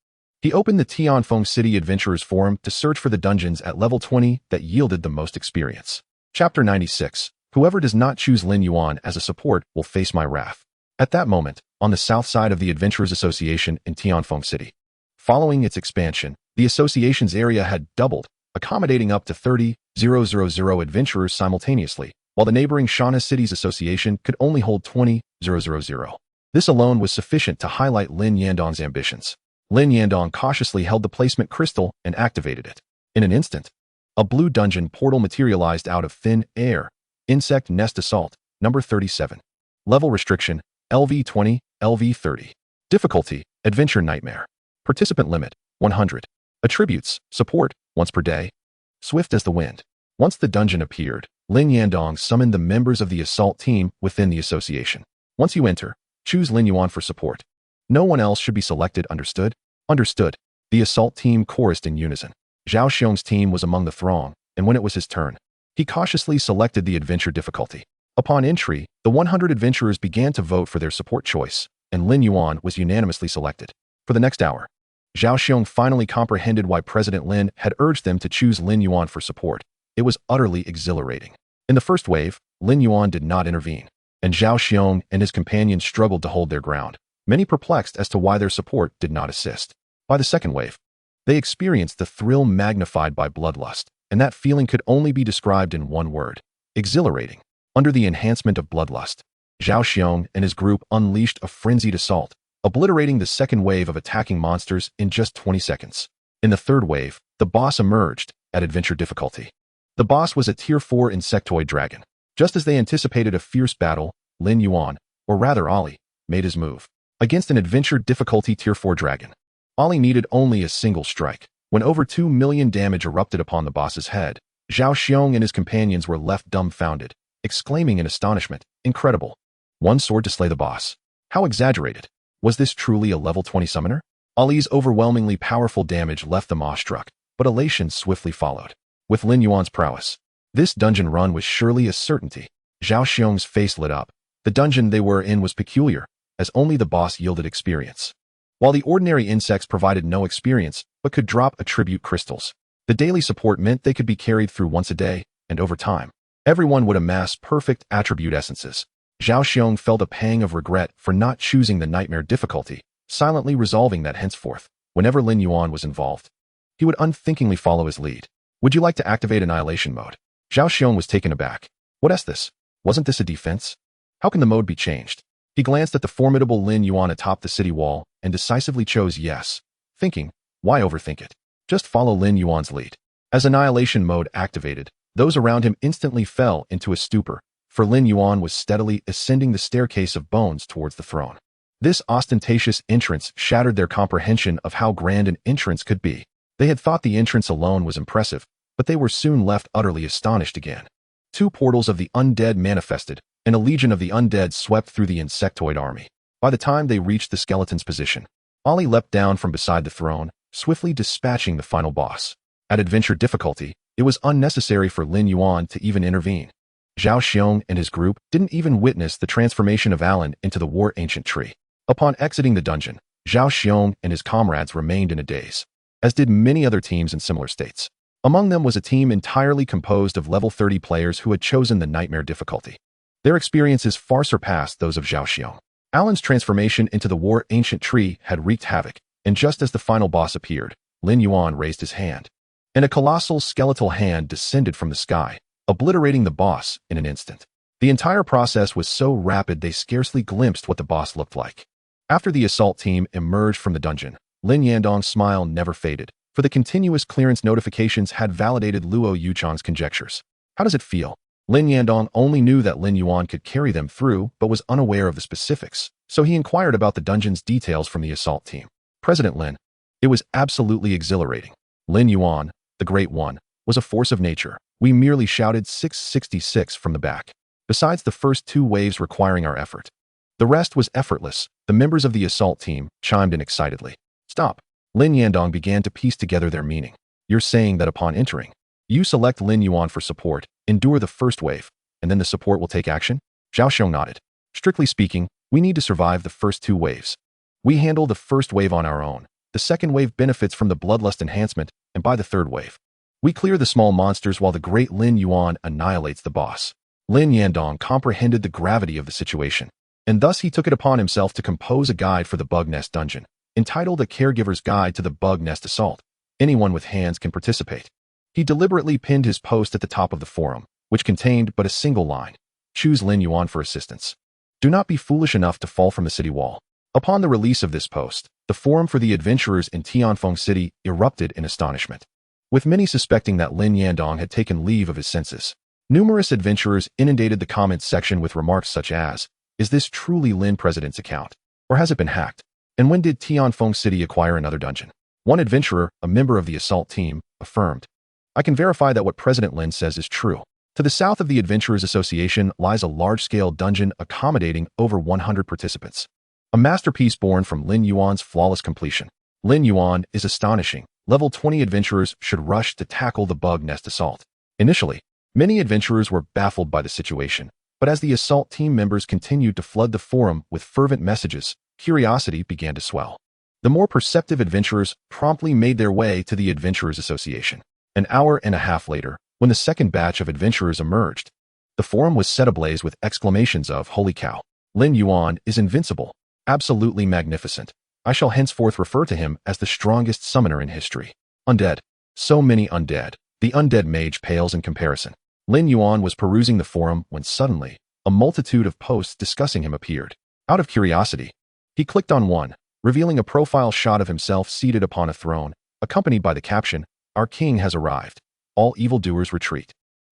he opened the Tianfeng City Adventurers Forum to search for the dungeons at level 20 that yielded the most experience. Chapter 96. Whoever does not choose Lin Yuan as a support will face my wrath. At that moment, on the south side of the Adventurers Association in Tianfeng City, following its expansion, the association's area had doubled, accommodating up to 30,000 adventurers simultaneously, while the neighboring Shana Cities Association could only hold 20,000. This alone was sufficient to highlight Lin Yandong's ambitions. Lin Yandong cautiously held the placement crystal and activated it. In an instant, a blue dungeon portal materialized out of thin air. Insect Nest Assault, number 37. Level restriction, LV20, LV30. Difficulty, Adventure Nightmare. Participant limit, 100. Attributes, support, once per day. Swift as the wind. Once the dungeon appeared, Lin Yandong summoned the members of the assault team within the association. Once you enter, choose Lin Yuan for support. No one else should be selected, understood? Understood. The assault team chorused in unison. Zhao Xiong's team was among the throng, and when it was his turn, he cautiously selected the adventure difficulty. Upon entry, the 100 adventurers began to vote for their support choice, and Lin Yuan was unanimously selected. For the next hour, Zhao Xiong finally comprehended why President Lin had urged them to choose Lin Yuan for support. It was utterly exhilarating. In the first wave, Lin Yuan did not intervene, and Zhao Xiong and his companions struggled to hold their ground, many perplexed as to why their support did not assist. By the second wave, they experienced the thrill magnified by bloodlust, and that feeling could only be described in one word: exhilarating. Under the enhancement of bloodlust, Zhao Xiong and his group unleashed a frenzied assault, obliterating the second wave of attacking monsters in just 20 seconds. In the third wave, the boss emerged at adventure difficulty. The boss was a tier 4 insectoid dragon. Just as they anticipated a fierce battle, Lin Yuan, or rather Ali, made his move. Against an adventure difficulty tier 4 dragon, Ali needed only a single strike. When over 2 million damage erupted upon the boss's head, Zhao Xiong and his companions were left dumbfounded, exclaiming in astonishment, "Incredible! One sword to slay the boss. How exaggerated! Was this truly a level 20 summoner?" Ali's overwhelmingly powerful damage left them awestruck, but elation swiftly followed. With Lin Yuan's prowess, this dungeon run was surely a certainty. Zhao Xiong's face lit up. The dungeon they were in was peculiar, as only the boss yielded experience. While the ordinary insects provided no experience, but could drop attribute crystals, the daily support meant they could be carried through once a day, and over time, everyone would amass perfect attribute essences. Zhao Xiong felt a pang of regret for not choosing the nightmare difficulty, silently resolving that henceforth, whenever Lin Yuan was involved, he would unthinkingly follow his lead. "Would you like to activate annihilation mode?" Zhao Xiong was taken aback. "What is this? Wasn't this a defense? How can the mode be changed?" He glanced at the formidable Lin Yuan atop the city wall and decisively chose yes, thinking, why overthink it? Just follow Lin Yuan's lead. As annihilation mode activated, those around him instantly fell into a stupor, for Lin Yuan was steadily ascending the staircase of bones towards the throne. This ostentatious entrance shattered their comprehension of how grand an entrance could be. They had thought the entrance alone was impressive, but they were soon left utterly astonished again. 2 portals of the undead manifested, and a legion of the undead swept through the insectoid army. By the time they reached the skeleton's position, Ali leapt down from beside the throne, swiftly dispatching the final boss. At adventure difficulty, it was unnecessary for Lin Yuan to even intervene. Zhao Xiong and his group didn't even witness the transformation of Alan into the war ancient tree. Upon exiting the dungeon, Zhao Xiong and his comrades remained in a daze, as did many other teams in similar states. Among them was a team entirely composed of level 30 players who had chosen the nightmare difficulty. Their experiences far surpassed those of Zhao Xiong. Alan's transformation into the war ancient tree had wreaked havoc, and just as the final boss appeared, Lin Yuan raised his hand. And a colossal skeletal hand descended from the sky, obliterating the boss in an instant. The entire process was so rapid they scarcely glimpsed what the boss looked like. After the assault team emerged from the dungeon, Lin Yandong's smile never faded, for the continuous clearance notifications had validated Luo Yuchang's conjectures. How does it feel? Lin Yandong only knew that Lin Yuan could carry them through, but was unaware of the specifics, so he inquired about the dungeon's details from the assault team. President Lin. It was absolutely exhilarating. Lin Yuan, the Great One, was a force of nature. We merely shouted 666 from the back. Besides the first 2 waves requiring our effort. The rest was effortless. The members of the assault team chimed in excitedly. Stop. Lin Yandong began to piece together their meaning. You're saying that upon entering, you select Lin Yuan for support, endure the first wave, and then the support will take action? Zhao Xiong nodded. Strictly speaking, we need to survive the first 2 waves. We handle the first wave on our own. The second wave benefits from the bloodlust enhancement, and by the third wave, we clear the small monsters while the great Lin Yuan annihilates the boss. Lin Yandong comprehended the gravity of the situation, and thus he took it upon himself to compose a guide for the Bug Nest dungeon, entitled A Caregiver's Guide to the Bug Nest Assault. Anyone with hands can participate. He deliberately pinned his post at the top of the forum, which contained but a single line. Choose Lin Yuan for assistance. Do not be foolish enough to fall from the city wall. Upon the release of this post, the forum for the adventurers in Tianfeng City erupted in astonishment, with many suspecting that Lin Yandong had taken leave of his senses. Numerous adventurers inundated the comments section with remarks such as, is this truly Lin President's account? Or has it been hacked? And when did Tianfeng City acquire another dungeon? One adventurer, a member of the assault team, affirmed, I can verify that what President Lin says is true. To the south of the Adventurers Association lies a large-scale dungeon accommodating over 100 participants. A masterpiece born from Lin Yuan's flawless completion. Lin Yuan is astonishing. Level 20 adventurers should rush to tackle the Bug Nest assault. Initially, many adventurers were baffled by the situation, but as the assault team members continued to flood the forum with fervent messages, curiosity began to swell. The more perceptive adventurers promptly made their way to the Adventurers Association. An hour and a half later, when the second batch of adventurers emerged, the forum was set ablaze with exclamations of, Holy cow! Lin Yuan is invincible, absolutely magnificent. I shall henceforth refer to him as the strongest summoner in history. Undead. So many undead. The undead mage pales in comparison. Lin Yuan was perusing the forum when suddenly, a multitude of posts discussing him appeared. Out of curiosity, he clicked on one, revealing a profile shot of himself seated upon a throne, accompanied by the caption, Our king has arrived. All evildoers retreat.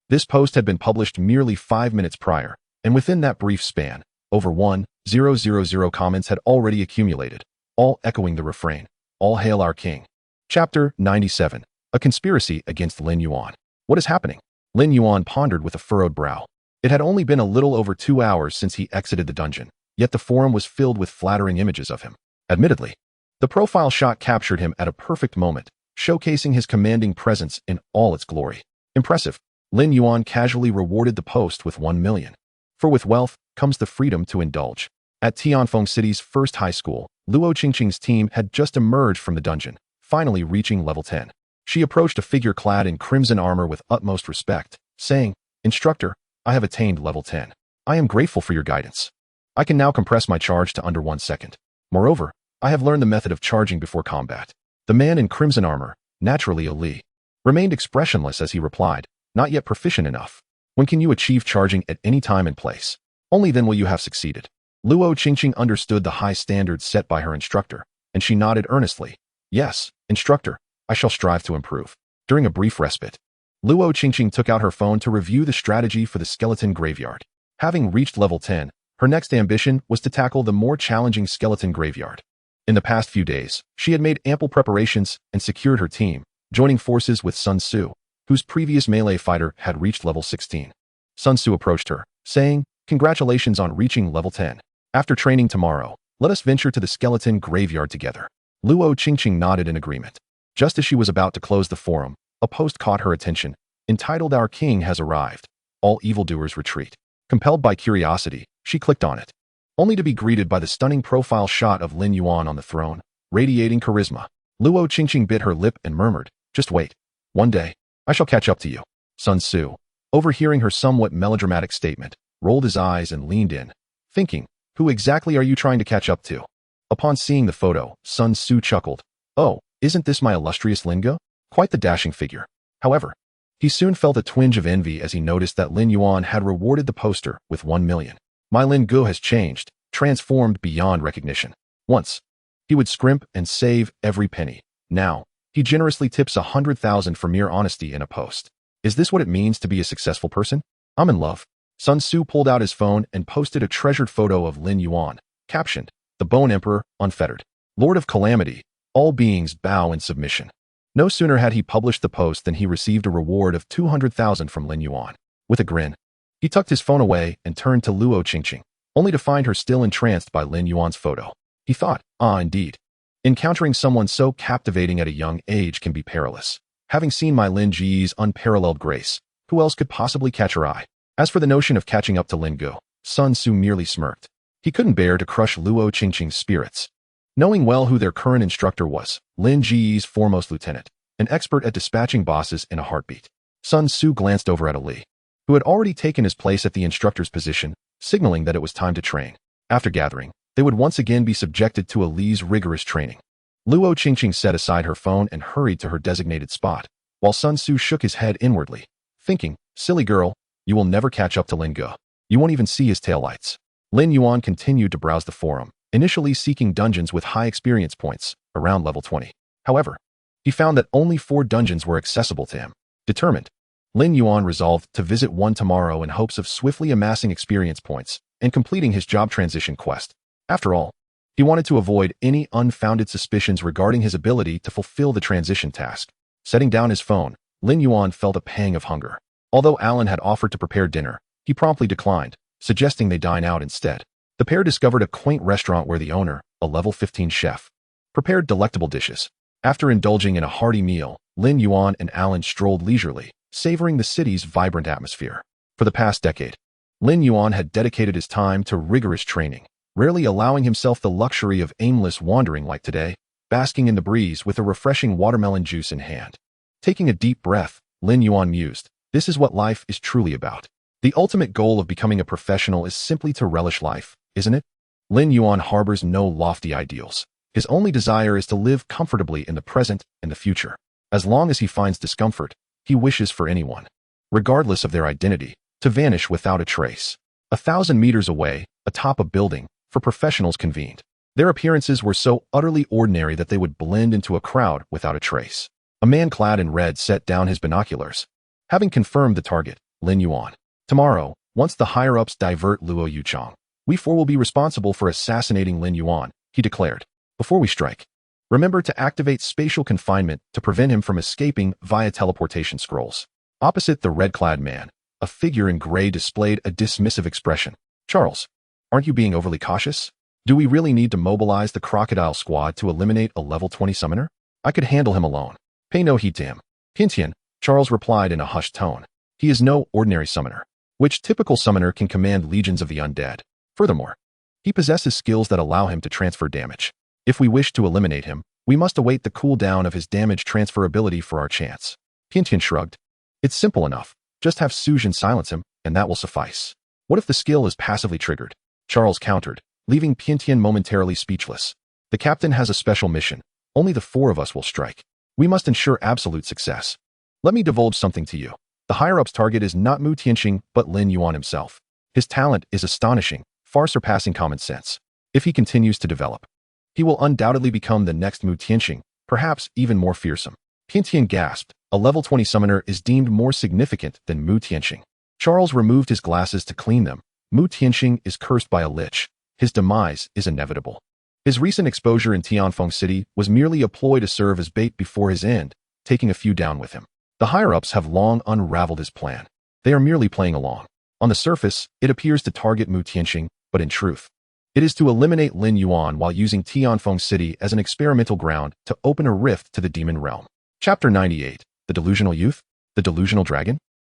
This post had been published merely 5 minutes prior, and within that brief span, over 1,000 comments had already accumulated, all echoing the refrain, All hail our king. Chapter 97. A Conspiracy Against Lin Yuan. What is happening? Lin Yuan pondered with a furrowed brow. It had only been a little over 2 hours since he exited the dungeon, yet the forum was filled with flattering images of him. Admittedly, the profile shot captured him at a perfect moment, showcasing his commanding presence in all its glory. Impressive. Lin Yuan casually rewarded the post with 1 million. For with wealth comes the freedom to indulge. At Tianfeng City's first high school, Luo Qingqing's team had just emerged from the dungeon, finally reaching level 10. She approached a figure clad in crimson armor with utmost respect, saying, Instructor, I have attained level 10. I am grateful for your guidance. I can now compress my charge to under 1 second. Moreover, I have learned the method of charging before combat. The man in crimson armor, naturally a Li, remained expressionless as he replied, Not yet proficient enough. When can you achieve charging at any time and place? Only then will you have succeeded. Luo Qingqing understood the high standards set by her instructor, and she nodded earnestly. Yes, instructor, I shall strive to improve. During a brief respite, Luo Qingqing took out her phone to review the strategy for the skeleton graveyard. Having reached level 10, her next ambition was to tackle the more challenging skeleton graveyard. In the past few days, she had made ample preparations and secured her team, joining forces with Sun Tzu, whose previous melee fighter had reached level 16. Sun Tzu approached her, saying, Congratulations on reaching level 10. After training tomorrow, let us venture to the skeleton graveyard together. Luo Qingqing nodded in agreement. Just as she was about to close the forum, a post caught her attention, entitled Our King Has Arrived. All evildoers retreat. Compelled by curiosity, she clicked on it, only to be greeted by the stunning profile shot of Lin Yuan on the throne, radiating charisma. Luo Qingqing bit her lip and murmured, Just wait. One day, I shall catch up to you. Sun Tzu, overhearing her somewhat melodramatic statement, rolled his eyes and leaned in, thinking, Who exactly are you trying to catch up to? Upon seeing the photo, Sun Tzu chuckled. Oh, isn't this my illustrious Lin Ge? Quite the dashing figure. However, he soon felt a twinge of envy as he noticed that Lin Yuan had rewarded the poster with 1 million. My Lin Ge has changed, transformed beyond recognition. Once, he would scrimp and save every penny. Now, he generously tips 100,000 for mere honesty in a post. Is this what it means to be a successful person? I'm in love. Sun Tzu pulled out his phone and posted a treasured photo of Lin Yuan, captioned, "The Bone Emperor, unfettered. Lord of Calamity, all beings bow in submission." No sooner had he published the post than he received a reward of 200,000 from Lin Yuan. With a grin, he tucked his phone away and turned to Luo Qingqing, only to find her still entranced by Lin Yuan's photo. He thought, indeed. Encountering someone so captivating at a young age can be perilous. Having seen my Lin Ji's unparalleled grace, who else could possibly catch her eye? As for the notion of catching up to Lin Ge, Sun Tzu merely smirked. He couldn't bear to crush Luo Qingqing's spirits. Knowing well who their current instructor was, Lin Ji's foremost lieutenant, an expert at dispatching bosses in a heartbeat, Sun Tzu glanced over at Ali, who had already taken his place at the instructor's position, signaling that it was time to train. After gathering, they would once again be subjected to Ali's rigorous training. Luo Qingqing set aside her phone and hurried to her designated spot, while Sun Tzu shook his head inwardly, thinking, silly girl, you will never catch up to Lin Ge. You won't even see his taillights. Lin Yuan continued to browse the forum, initially seeking dungeons with high experience points, around level 20. However, he found that only 4 dungeons were accessible to him. Determined, Lin Yuan resolved to visit one tomorrow in hopes of swiftly amassing experience points and completing his job transition quest. After all, he wanted to avoid any unfounded suspicions regarding his ability to fulfill the transition task. Setting down his phone, Lin Yuan felt a pang of hunger. Although Alan had offered to prepare dinner, he promptly declined, suggesting they dine out instead. The pair discovered a quaint restaurant where the owner, a level 15 chef, prepared delectable dishes. After indulging in a hearty meal, Lin Yuan and Alan strolled leisurely, savoring the city's vibrant atmosphere. For the past decade, Lin Yuan had dedicated his time to rigorous training, rarely allowing himself the luxury of aimless wandering like today, basking in the breeze with a refreshing watermelon juice in hand. Taking a deep breath, Lin Yuan mused, this is what life is truly about. The ultimate goal of becoming a professional is simply to relish life, isn't it? Lin Yuan harbors no lofty ideals. His only desire is to live comfortably in the present and the future. As long as he finds discomfort, he wishes for anyone, regardless of their identity, to vanish without a trace. 1,000 meters away, atop a building, for professionals convened. Their appearances were so utterly ordinary that they would blend into a crowd without a trace. A man clad in red set down his binoculars. Having confirmed the target, Lin Yuan. Tomorrow, once the higher-ups divert Luo Yuchang, we 4 will be responsible for assassinating Lin Yuan, he declared. Before we strike, remember to activate spatial confinement to prevent him from escaping via teleportation scrolls. Opposite the red-clad man, a figure in gray displayed a dismissive expression. Charles, aren't you being overly cautious? Do we really need to mobilize the crocodile squad to eliminate a level 20 summoner? I could handle him alone. Pay no heed to him. Pintian, Charles replied in a hushed tone. He is no ordinary summoner. Which typical summoner can command legions of the undead? Furthermore, he possesses skills that allow him to transfer damage. If we wish to eliminate him, we must await the cooldown of his damage transferability for our chance. Pintian shrugged. It's simple enough. Just have Sujin silence him, and that will suffice. What if the skill is passively triggered? Charles countered, leaving Pintian momentarily speechless. The captain has a special mission. Only the 4 of us will strike. We must ensure absolute success. Let me divulge something to you. The higher-up's target is not Mu Tianxing, but Lin Yuan himself. His talent is astonishing, far surpassing common sense. If he continues to develop, he will undoubtedly become the next Mu Tianxing, perhaps even more fearsome. Pintian gasped. A level 20 summoner is deemed more significant than Mu Tianxing. Charles removed his glasses to clean them. Mu Tianxing is cursed by a lich. His demise is inevitable. His recent exposure in Tianfeng City was merely a ploy to serve as bait before his end, taking a few down with him. The higher-ups have long unraveled his plan. They are merely playing along. On the surface, it appears to target Mu Tianxing, but in truth, it is to eliminate Lin Yuan while using Tianfeng City as an experimental ground to open a rift to the demon realm. Chapter 98. The Delusional Youth? The Delusional Dragon?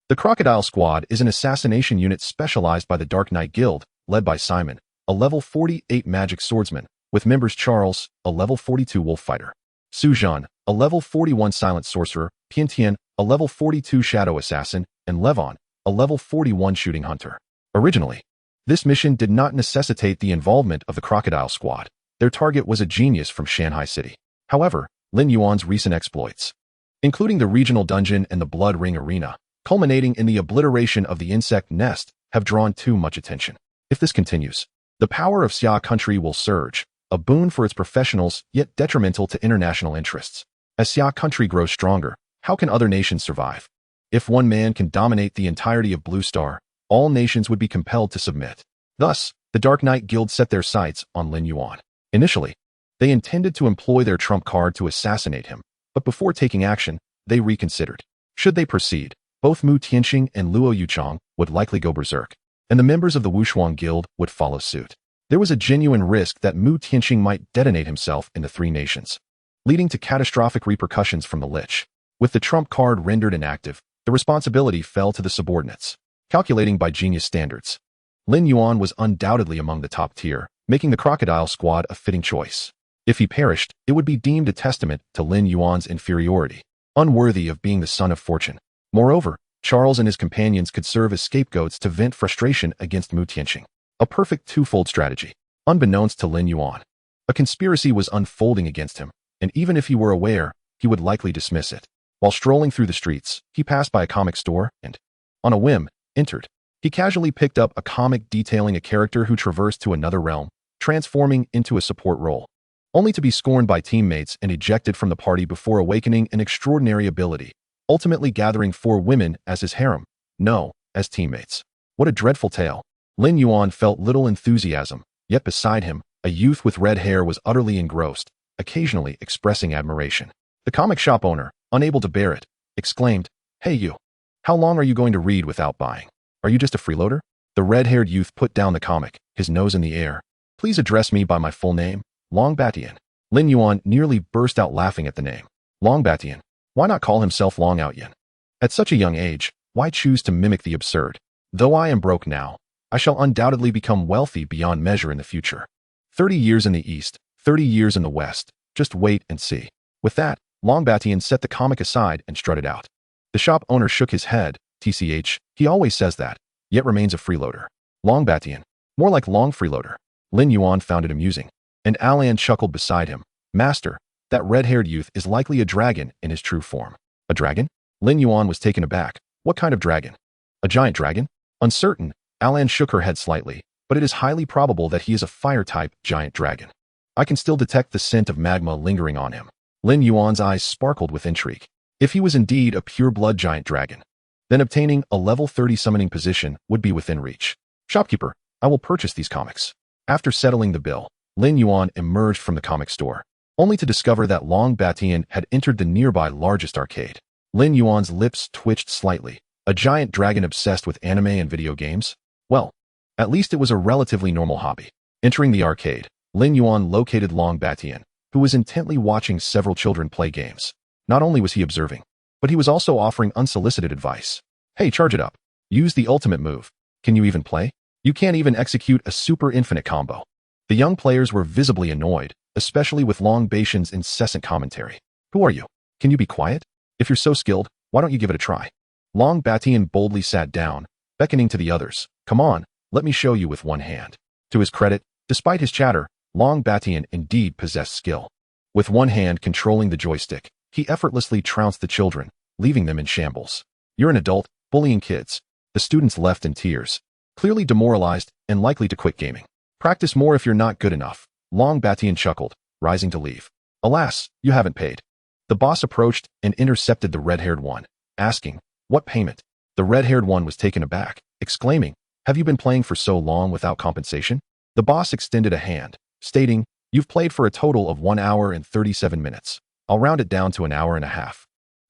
The Crocodile Squad is an assassination unit specialized by the Dark Knight Guild, led by Simon, a level 48 magic swordsman, with members Charles, a level 42 wolf fighter, Suzhan, a level 41 silent sorcerer, Pintian, a level 42 shadow assassin, and Levon, a level 41 shooting hunter. Originally, This mission did not necessitate the involvement of the Crocodile Squad. Their target was a genius from Shanghai City. However, Lin Yuan's recent exploits, including the regional dungeon and the Blood Ring Arena, culminating in the obliteration of the insect nest, have drawn too much attention. If this continues, the power of Xia country will surge, a boon for its professionals yet detrimental to international interests. As Xia country grows stronger, how can other nations survive? If one man can dominate the entirety of Blue Star, all nations would be compelled to submit. Thus, the Dark Knight Guild set their sights on Lin Yuan. Initially, they intended to employ their trump card to assassinate him, but before taking action, they reconsidered. Should they proceed, both Mu Tianxing and Luo Yuchang would likely go berserk, and the members of the Wushuang Guild would follow suit. There was a genuine risk that Mu Tianxing might detonate himself in the three nations, leading to catastrophic repercussions from the Lich. With the trump card rendered inactive, the responsibility fell to the subordinates. Calculating by genius standards, Lin Yuan was undoubtedly among the top tier, making the Crocodile Squad a fitting choice. If he perished, it would be deemed a testament to Lin Yuan's inferiority, unworthy of being the son of fortune. Moreover, Charles and his companions could serve as scapegoats to vent frustration against Mu Tianxing. A perfect twofold strategy. Unbeknownst to Lin Yuan, a conspiracy was unfolding against him, and even if he were aware, he would likely dismiss it. While strolling through the streets, he passed by a comic store and, on a whim, entered. He casually picked up a comic detailing a character who traversed to another realm, transforming into a support role, only to be scorned by teammates and ejected from the party before awakening an extraordinary ability, ultimately gathering 4 women as his harem. No, as teammates. What a dreadful tale. Lin Yuan felt little enthusiasm, yet beside him, a youth with red hair was utterly engrossed, occasionally expressing admiration. The comic shop owner, unable to bear it, exclaimed, "Hey you! How long are you going to read without buying? Are you just a freeloader?" The red-haired youth put down the comic, his nose in the air. "Please address me by my full name, Long Batian." Lin Yuan nearly burst out laughing at the name. Long Batian. Why not call himself Long Outyan? At such a young age, why choose to mimic the absurd? Though I am broke now, I shall undoubtedly become wealthy beyond measure in the future. 30 years in the East, 30 years in the West. Just wait and see. With that, Long Batian set the comic aside and strutted out. The shop owner shook his head. TCH, he always says that, yet remains a freeloader. Long Batian. More like Long Freeloader. Lin Yuan found it amusing, and Alan chuckled beside him. Master, that red-haired youth is likely a dragon in his true form. A dragon? Lin Yuan was taken aback. What kind of dragon? A giant dragon? Uncertain, Alan shook her head slightly, but it is highly probable that he is a fire-type giant dragon. I can still detect the scent of magma lingering on him. Lin Yuan's eyes sparkled with intrigue. If he was indeed a pure-blood giant dragon, then obtaining a level 30 summoning position would be within reach. Shopkeeper, I will purchase these comics. After settling the bill, Lin Yuan emerged from the comic store, only to discover that Long Batian had entered the nearby largest arcade. Lin Yuan's lips twitched slightly. A giant dragon obsessed with anime and video games? Well, at least it was a relatively normal hobby. Entering the arcade, Lin Yuan located Long Batian, who was intently watching several children play games. Not only was he observing, but he was also offering unsolicited advice. Hey, charge it up. Use the ultimate move. Can you even play? You can't even execute a super infinite combo. The young players were visibly annoyed, especially with Long Batian's incessant commentary. Who are you? Can you be quiet? If you're so skilled, why don't you give it a try? Long Batian boldly sat down, beckoning to the others. Come on, let me show you with one hand. To his credit, despite his chatter, Long Batian indeed possessed skill. With one hand controlling the joystick, he effortlessly trounced the children, leaving them in shambles. You're an adult, bullying kids. The students left in tears, clearly demoralized and likely to quit gaming. Practice more if you're not good enough. Long Batian chuckled, rising to leave. Alas, you haven't paid. The boss approached and intercepted the red-haired one, asking, what payment? The red-haired one was taken aback, exclaiming, have you been playing for so long without compensation? The boss extended a hand, stating, you've played for a total of 1 hour and 37 minutes. I'll round it down to an hour and a half,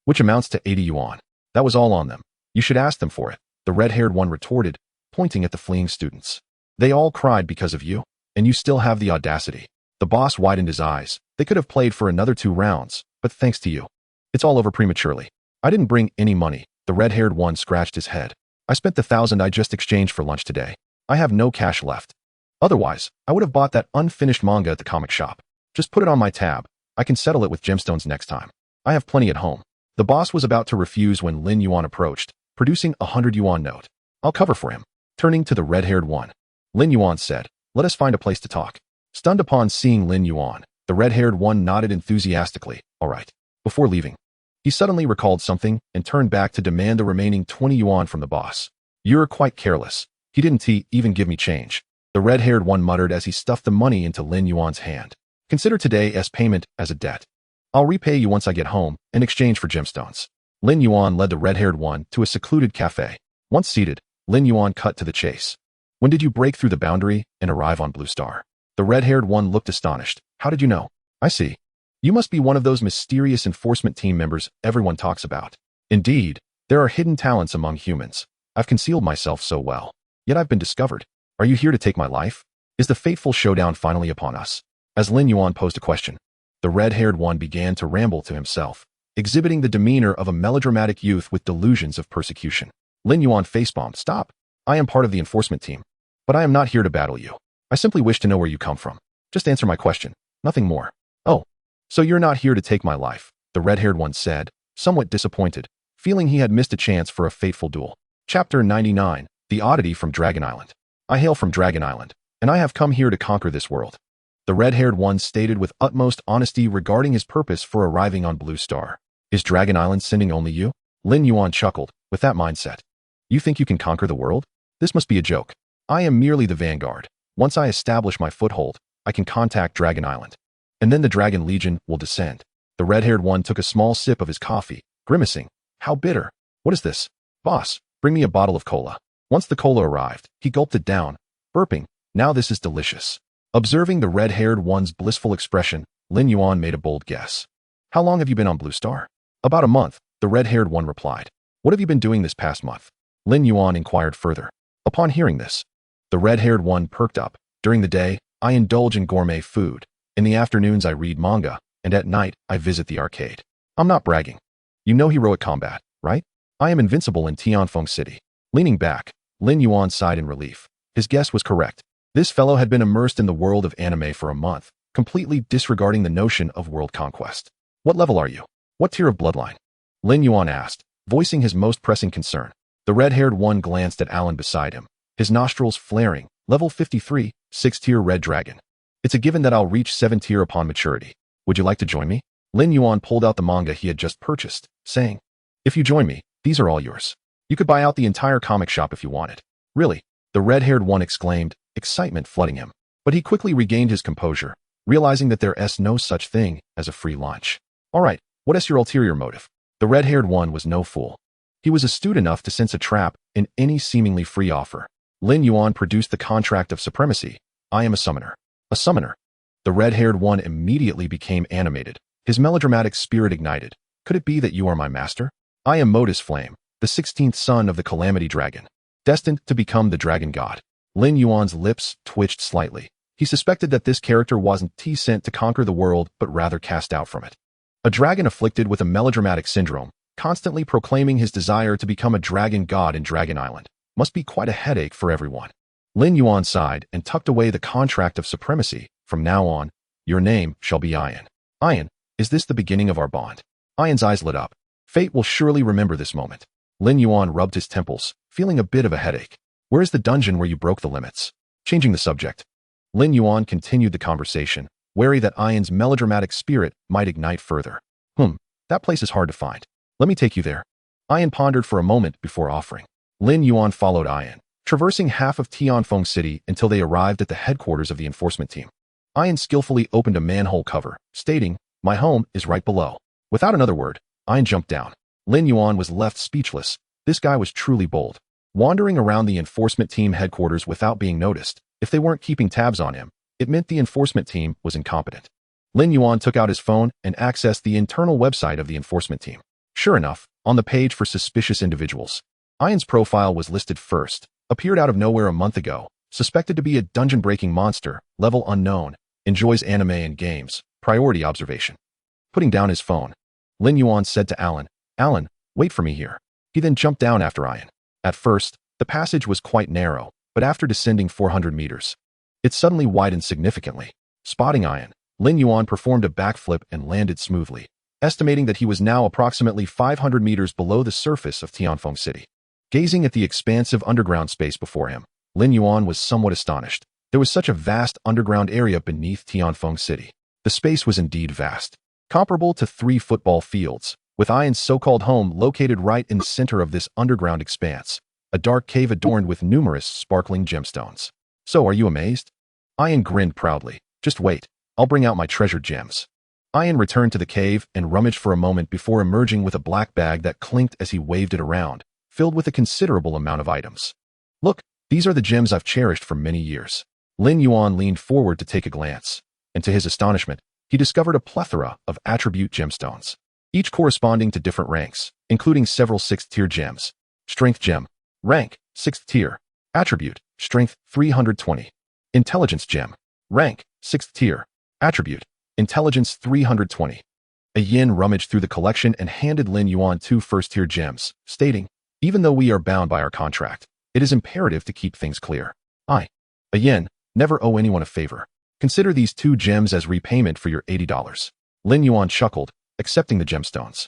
which amounts to 80 yuan. That was all on them. You should ask them for it, the red-haired one retorted, pointing at the fleeing students. They all cried because of you, and you still have the audacity. The boss widened his eyes. They could have played for another 2 rounds, but thanks to you, it's all over prematurely. I didn't bring any money. The red-haired one scratched his head. I spent the 1,000 I just exchanged for lunch today. I have no cash left. Otherwise, I would have bought that unfinished manga at the comic shop. Just put it on my tab. I can settle it with gemstones next time. I have plenty at home. The boss was about to refuse when Lin Yuan approached, producing a 100 yuan note. I'll cover for him. Turning to the red-haired one, Lin Yuan said, "Let us find a place to talk." Stunned upon seeing Lin Yuan, the red-haired one nodded enthusiastically. "All right." Before leaving, he suddenly recalled something and turned back to demand the remaining 20 yuan from the boss. "You're quite careless. He didn't even give me change," the red-haired one muttered as he stuffed the money into Lin Yuan's hand. "Consider today as payment as a debt. I'll repay you once I get home in exchange for gemstones." Lin Yuan led the red-haired one to a secluded cafe. Once seated, Lin Yuan cut to the chase. "When did you break through the boundary and arrive on Blue Star?" The red-haired one looked astonished. "How did you know?" "I see. You must be one of those mysterious enforcement team members everyone talks about." "Indeed, there are hidden talents among humans. I've concealed myself so well. Yet I've been discovered. Are you here to take my life? Is the fateful showdown finally upon us?" As Lin Yuan posed a question, the red-haired one began to ramble to himself, exhibiting the demeanor of a melodramatic youth with delusions of persecution. Lin Yuan facepalmed. "Stop. I am part of the enforcement team, but I am not here to battle you. I simply wish to know where you come from. Just answer my question, nothing more." "Oh, so you're not here to take my life," the red-haired one said, somewhat disappointed, feeling he had missed a chance for a fateful duel. Chapter 99, The Oddity from Dragon Island. "I hail from Dragon Island, and I have come here to conquer this world," the red-haired one stated with utmost honesty regarding his purpose for arriving on Blue Star. "Is Dragon Island sending only you?" Lin Yuan chuckled. "With that mindset, you think you can conquer the world? This must be a joke. I am merely the vanguard. Once I establish my foothold, I can contact Dragon Island, and then the Dragon Legion will descend." The red-haired one took a small sip of his coffee, grimacing. "How bitter. What is this? Boss, bring me a bottle of cola." Once the cola arrived, he gulped it down, burping. "Now this is delicious." Observing the red-haired one's blissful expression, Lin Yuan made a bold guess. "How long have you been on Blue Star?" "About a month," the red-haired one replied. "What have you been doing this past month?" Lin Yuan inquired further. Upon hearing this, the red-haired one perked up. "During the day, I indulge in gourmet food. In the afternoons, I read manga, and at night, I visit the arcade. I'm not bragging. You know heroic combat, right? I am invincible in Tianfeng City." Leaning back, Lin Yuan sighed in relief. His guess was correct. This fellow had been immersed in the world of anime for a month, completely disregarding the notion of world conquest. "What level are you? What tier of bloodline?" Lin Yuan asked, voicing his most pressing concern. The red-haired one glanced at Alan beside him, his nostrils flaring. "Level 53, 6th-tier red dragon. It's a given that I'll reach 7th tier upon maturity. Would you like to join me?" Lin Yuan pulled out the manga he had just purchased, saying, "If you join me, these are all yours. You could buy out the entire comic shop if you wanted." "Really?" the red-haired one exclaimed, excitement flooding him. But he quickly regained his composure, realizing that there's no such thing as a free lunch. "All right, what is your ulterior motive?" The red-haired one was no fool. He was astute enough to sense a trap in any seemingly free offer. Lin Yuan produced the contract of supremacy. "I am a summoner." "A summoner?" The red-haired one immediately became animated. His melodramatic spirit ignited. "Could it be that you are my master?" "I am Modus Flame, the 16th son of the Calamity Dragon, destined to become the Dragon God." Lin Yuan's lips twitched slightly. He suspected that this character wasn't sent to conquer the world, but rather cast out from it. A dragon afflicted with a melodramatic syndrome, constantly proclaiming his desire to become a dragon god in Dragon Island, must be quite a headache for everyone. Lin Yuan sighed and tucked away the contract of supremacy. "From now on, your name shall be Ian." "Ian, is this the beginning of our bond?" Ian's eyes lit up. Fate will surely remember this moment. Lin Yuan rubbed his temples, feeling a bit of a headache. "Where is the dungeon where you broke the limits?" Changing the subject, Lin Yuan continued the conversation, wary that Ian's melodramatic spirit might ignite further. That place is hard to find. Let me take you there." Ian pondered for a moment before offering. Lin Yuan followed Ian, traversing half of Tianfeng City until they arrived at the headquarters of the enforcement team. Ian skillfully opened a manhole cover, stating, "My home is right below." Without another word, Ian jumped down. Lin Yuan was left speechless. This guy was truly bold. Wandering around the enforcement team headquarters without being noticed, if they weren't keeping tabs on him, it meant the enforcement team was incompetent. Lin Yuan took out his phone and accessed the internal website of the enforcement team. Sure enough, on the page for suspicious individuals, Ian's profile was listed first. Appeared out of nowhere a month ago, suspected to be a dungeon-breaking monster, level unknown, enjoys anime and games, priority observation. Putting down his phone, Lin Yuan said to Alan, "Alan, wait for me here." He then jumped down after Ian. At first, the passage was quite narrow, but after descending 400 meters, it suddenly widened significantly. Spotting Ian, Lin Yuan performed a backflip and landed smoothly, estimating that he was now approximately 500 meters below the surface of Tianfeng City. Gazing at the expansive underground space before him, Lin Yuan was somewhat astonished. There was such a vast underground area beneath Tianfeng City. The space was indeed vast, comparable to 3 football fields, with Ian's so-called home located right in the center of this underground expanse, a dark cave adorned with numerous sparkling gemstones. So, are you amazed? Ian grinned proudly. Just wait, I'll bring out my treasured gems. Ian returned to the cave and rummaged for a moment before emerging with a black bag that clinked as he waved it around, filled with a considerable amount of items. Look, these are the gems I've cherished for many years. Lin Yuan leaned forward to take a glance, and to his astonishment, he discovered a plethora of attribute gemstones, each corresponding to different ranks, including several 6th-tier gems. Strength gem. Rank, 6th tier. Attribute, strength, 320. Intelligence gem. Rank, 6th tier. Attribute, intelligence, 320. A yin rummaged through the collection and handed Lin Yuan 2 first-tier gems, stating, even though we are bound by our contract, it is imperative to keep things clear. A yin, never owe anyone a favor. Consider these 2 gems as repayment for your $80. Lin Yuan chuckled, accepting the gemstones.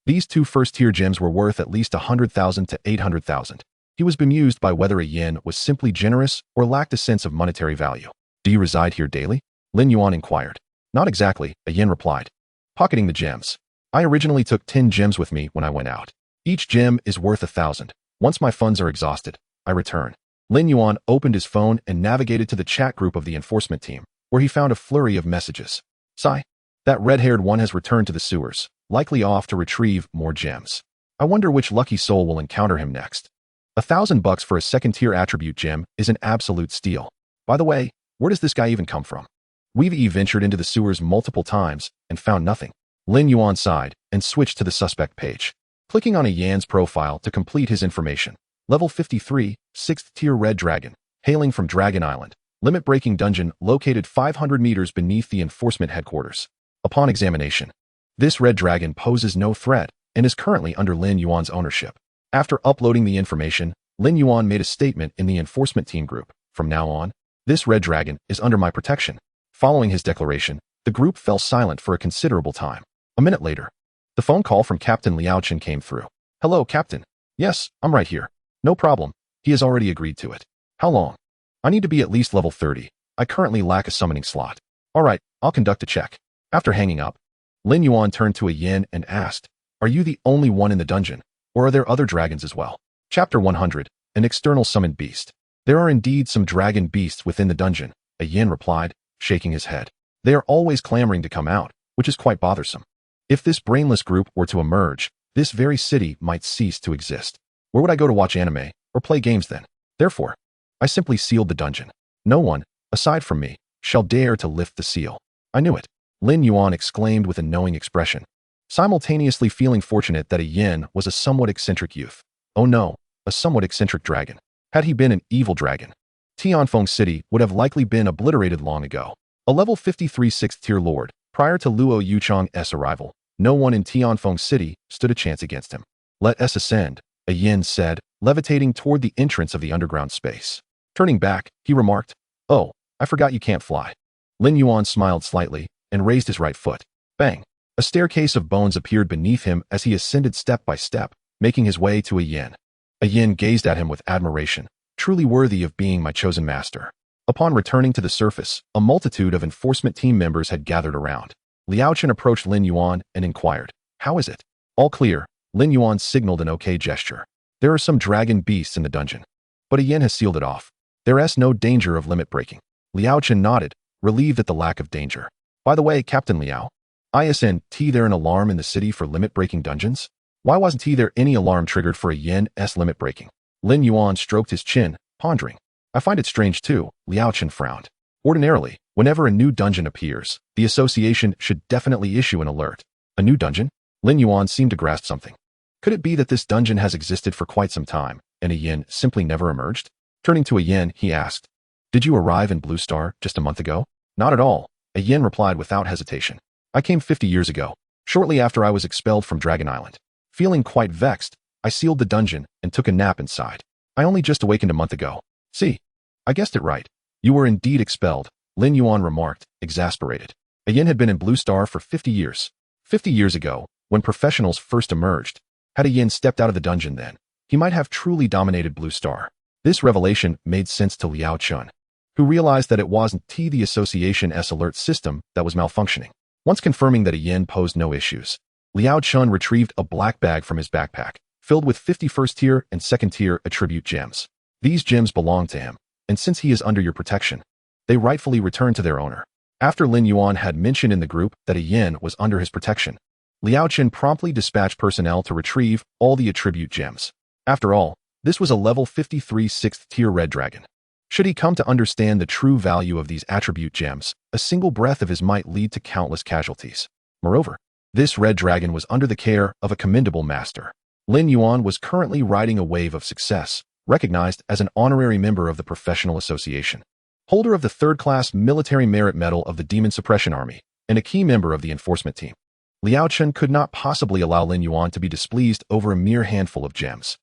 These 2 first-tier gems were worth at least 100,000 to 800,000. He was bemused by whether a yin was simply generous or lacked a sense of monetary value. Do you reside here daily? Lin Yuan inquired. Not exactly, a yin replied. Pocketing the gems. I originally took 10 gems with me when I went out. Each gem is worth 1,000. Once my funds are exhausted, I return. Lin Yuan opened his phone and navigated to the chat group of the enforcement team, where he found a flurry of messages. Sigh. That red-haired one has returned to the sewers, likely off to retrieve more gems. I wonder which lucky soul will encounter him next. $1,000 for a 2nd-tier attribute gem is an absolute steal. By the way, where does this guy even come from? We've ventured into the sewers multiple times and found nothing. Lin Yuan sighed and switched to the suspect page, clicking on a Yan's profile to complete his information. Level 53, 6th-tier red dragon, hailing from Dragon Island, limit-breaking dungeon located 500 meters beneath the enforcement headquarters. Upon examination, this red dragon poses no threat and is currently under Lin Yuan's ownership. After uploading the information, Lin Yuan made a statement in the enforcement team group. From now on, this red dragon is under my protection. Following his declaration, the group fell silent for a considerable time. A minute later, the phone call from Captain Liao Chen came through. Hello, Captain. Yes, I'm right here. No problem. He has already agreed to it. How long? I need to be at least level 30. I currently lack a summoning slot. All right, I'll conduct a check. After hanging up, Lin Yuan turned to a yin and asked, are you the only one in the dungeon, or are there other dragons as well? Chapter 100, an external summoned beast. There are indeed some dragon beasts within the dungeon, a yin replied, shaking his head. They are always clamoring to come out, which is quite bothersome. If this brainless group were to emerge, this very city might cease to exist. Where would I go to watch anime or play games then? Therefore, I simply sealed the dungeon. No one, aside from me, shall dare to lift the seal. I knew it. Lin Yuan exclaimed with a knowing expression, simultaneously feeling fortunate that a yin was a somewhat eccentric youth. Oh no, a somewhat eccentric dragon. Had he been an evil dragon, Tianfeng City would have likely been obliterated long ago. A level 53 6th-tier lord, prior to Luo Yuchang's arrival, no one in Tianfeng City stood a chance against him. Let us ascend, a yin said, levitating toward the entrance of the underground space. Turning back, he remarked, oh, I forgot you can't fly. Lin Yuan smiled slightly and raised his right foot. Bang! A staircase of bones appeared beneath him as he ascended step by step, making his way to a yin. A yin gazed at him with admiration, truly worthy of being my chosen master. Upon returning to the surface, a multitude of enforcement team members had gathered around. Liao Chen approached Lin Yuan and inquired, how is it? All clear. Lin Yuan signaled an okay gesture. There are some dragon beasts in the dungeon, but a yin has sealed it off. There is no danger of limit breaking. Liao Chen nodded, relieved at the lack of danger. By the way, Captain Liao, isn't there an alarm in the city for limit-breaking dungeons? Why wasn't there any alarm triggered for a yin-s limit-breaking? Lin Yuan stroked his chin, pondering. I find it strange too, Liao Chen frowned. Ordinarily, whenever a new dungeon appears, the association should definitely issue an alert. A new dungeon? Lin Yuan seemed to grasp something. Could it be that this dungeon has existed for quite some time, and a yin simply never emerged? Turning to a yin, he asked, did you arrive in Blue Star just a month ago? Not at all, a yin replied without hesitation. I came 50 years ago, shortly after I was expelled from Dragon Island. Feeling quite vexed, I sealed the dungeon and took a nap inside. I only just awakened a month ago. See, I guessed it right. You were indeed expelled, Lin Yuan remarked, exasperated. A yin had been in Blue Star for 50 years. 50 years ago, when professionals first emerged, had a yin stepped out of the dungeon then, he might have truly dominated Blue Star. This revelation made sense to Liao Chun, who realized that it wasn't the Association's alert system that was malfunctioning. Once confirming that a yen posed no issues, Liao Chun retrieved a black bag from his backpack, filled with 51st tier and 2nd tier attribute gems. These gems belong to him, and since he is under your protection, they rightfully return to their owner. After Lin Yuan had mentioned in the group that a yen was under his protection, Liao Chen promptly dispatched personnel to retrieve all the attribute gems. After all, this was a level 53 6th tier red dragon. Should he come to understand the true value of these attribute gems, a single breath of his might lead to countless casualties. Moreover, this red dragon was under the care of a commendable master. Lin Yuan was currently riding a wave of success, recognized as an honorary member of the Professional Association, holder of the 3rd class Military Merit Medal of the Demon Suppression Army, and a key member of the enforcement team. Liao Chen could not possibly allow Lin Yuan to be displeased over a mere handful of gems.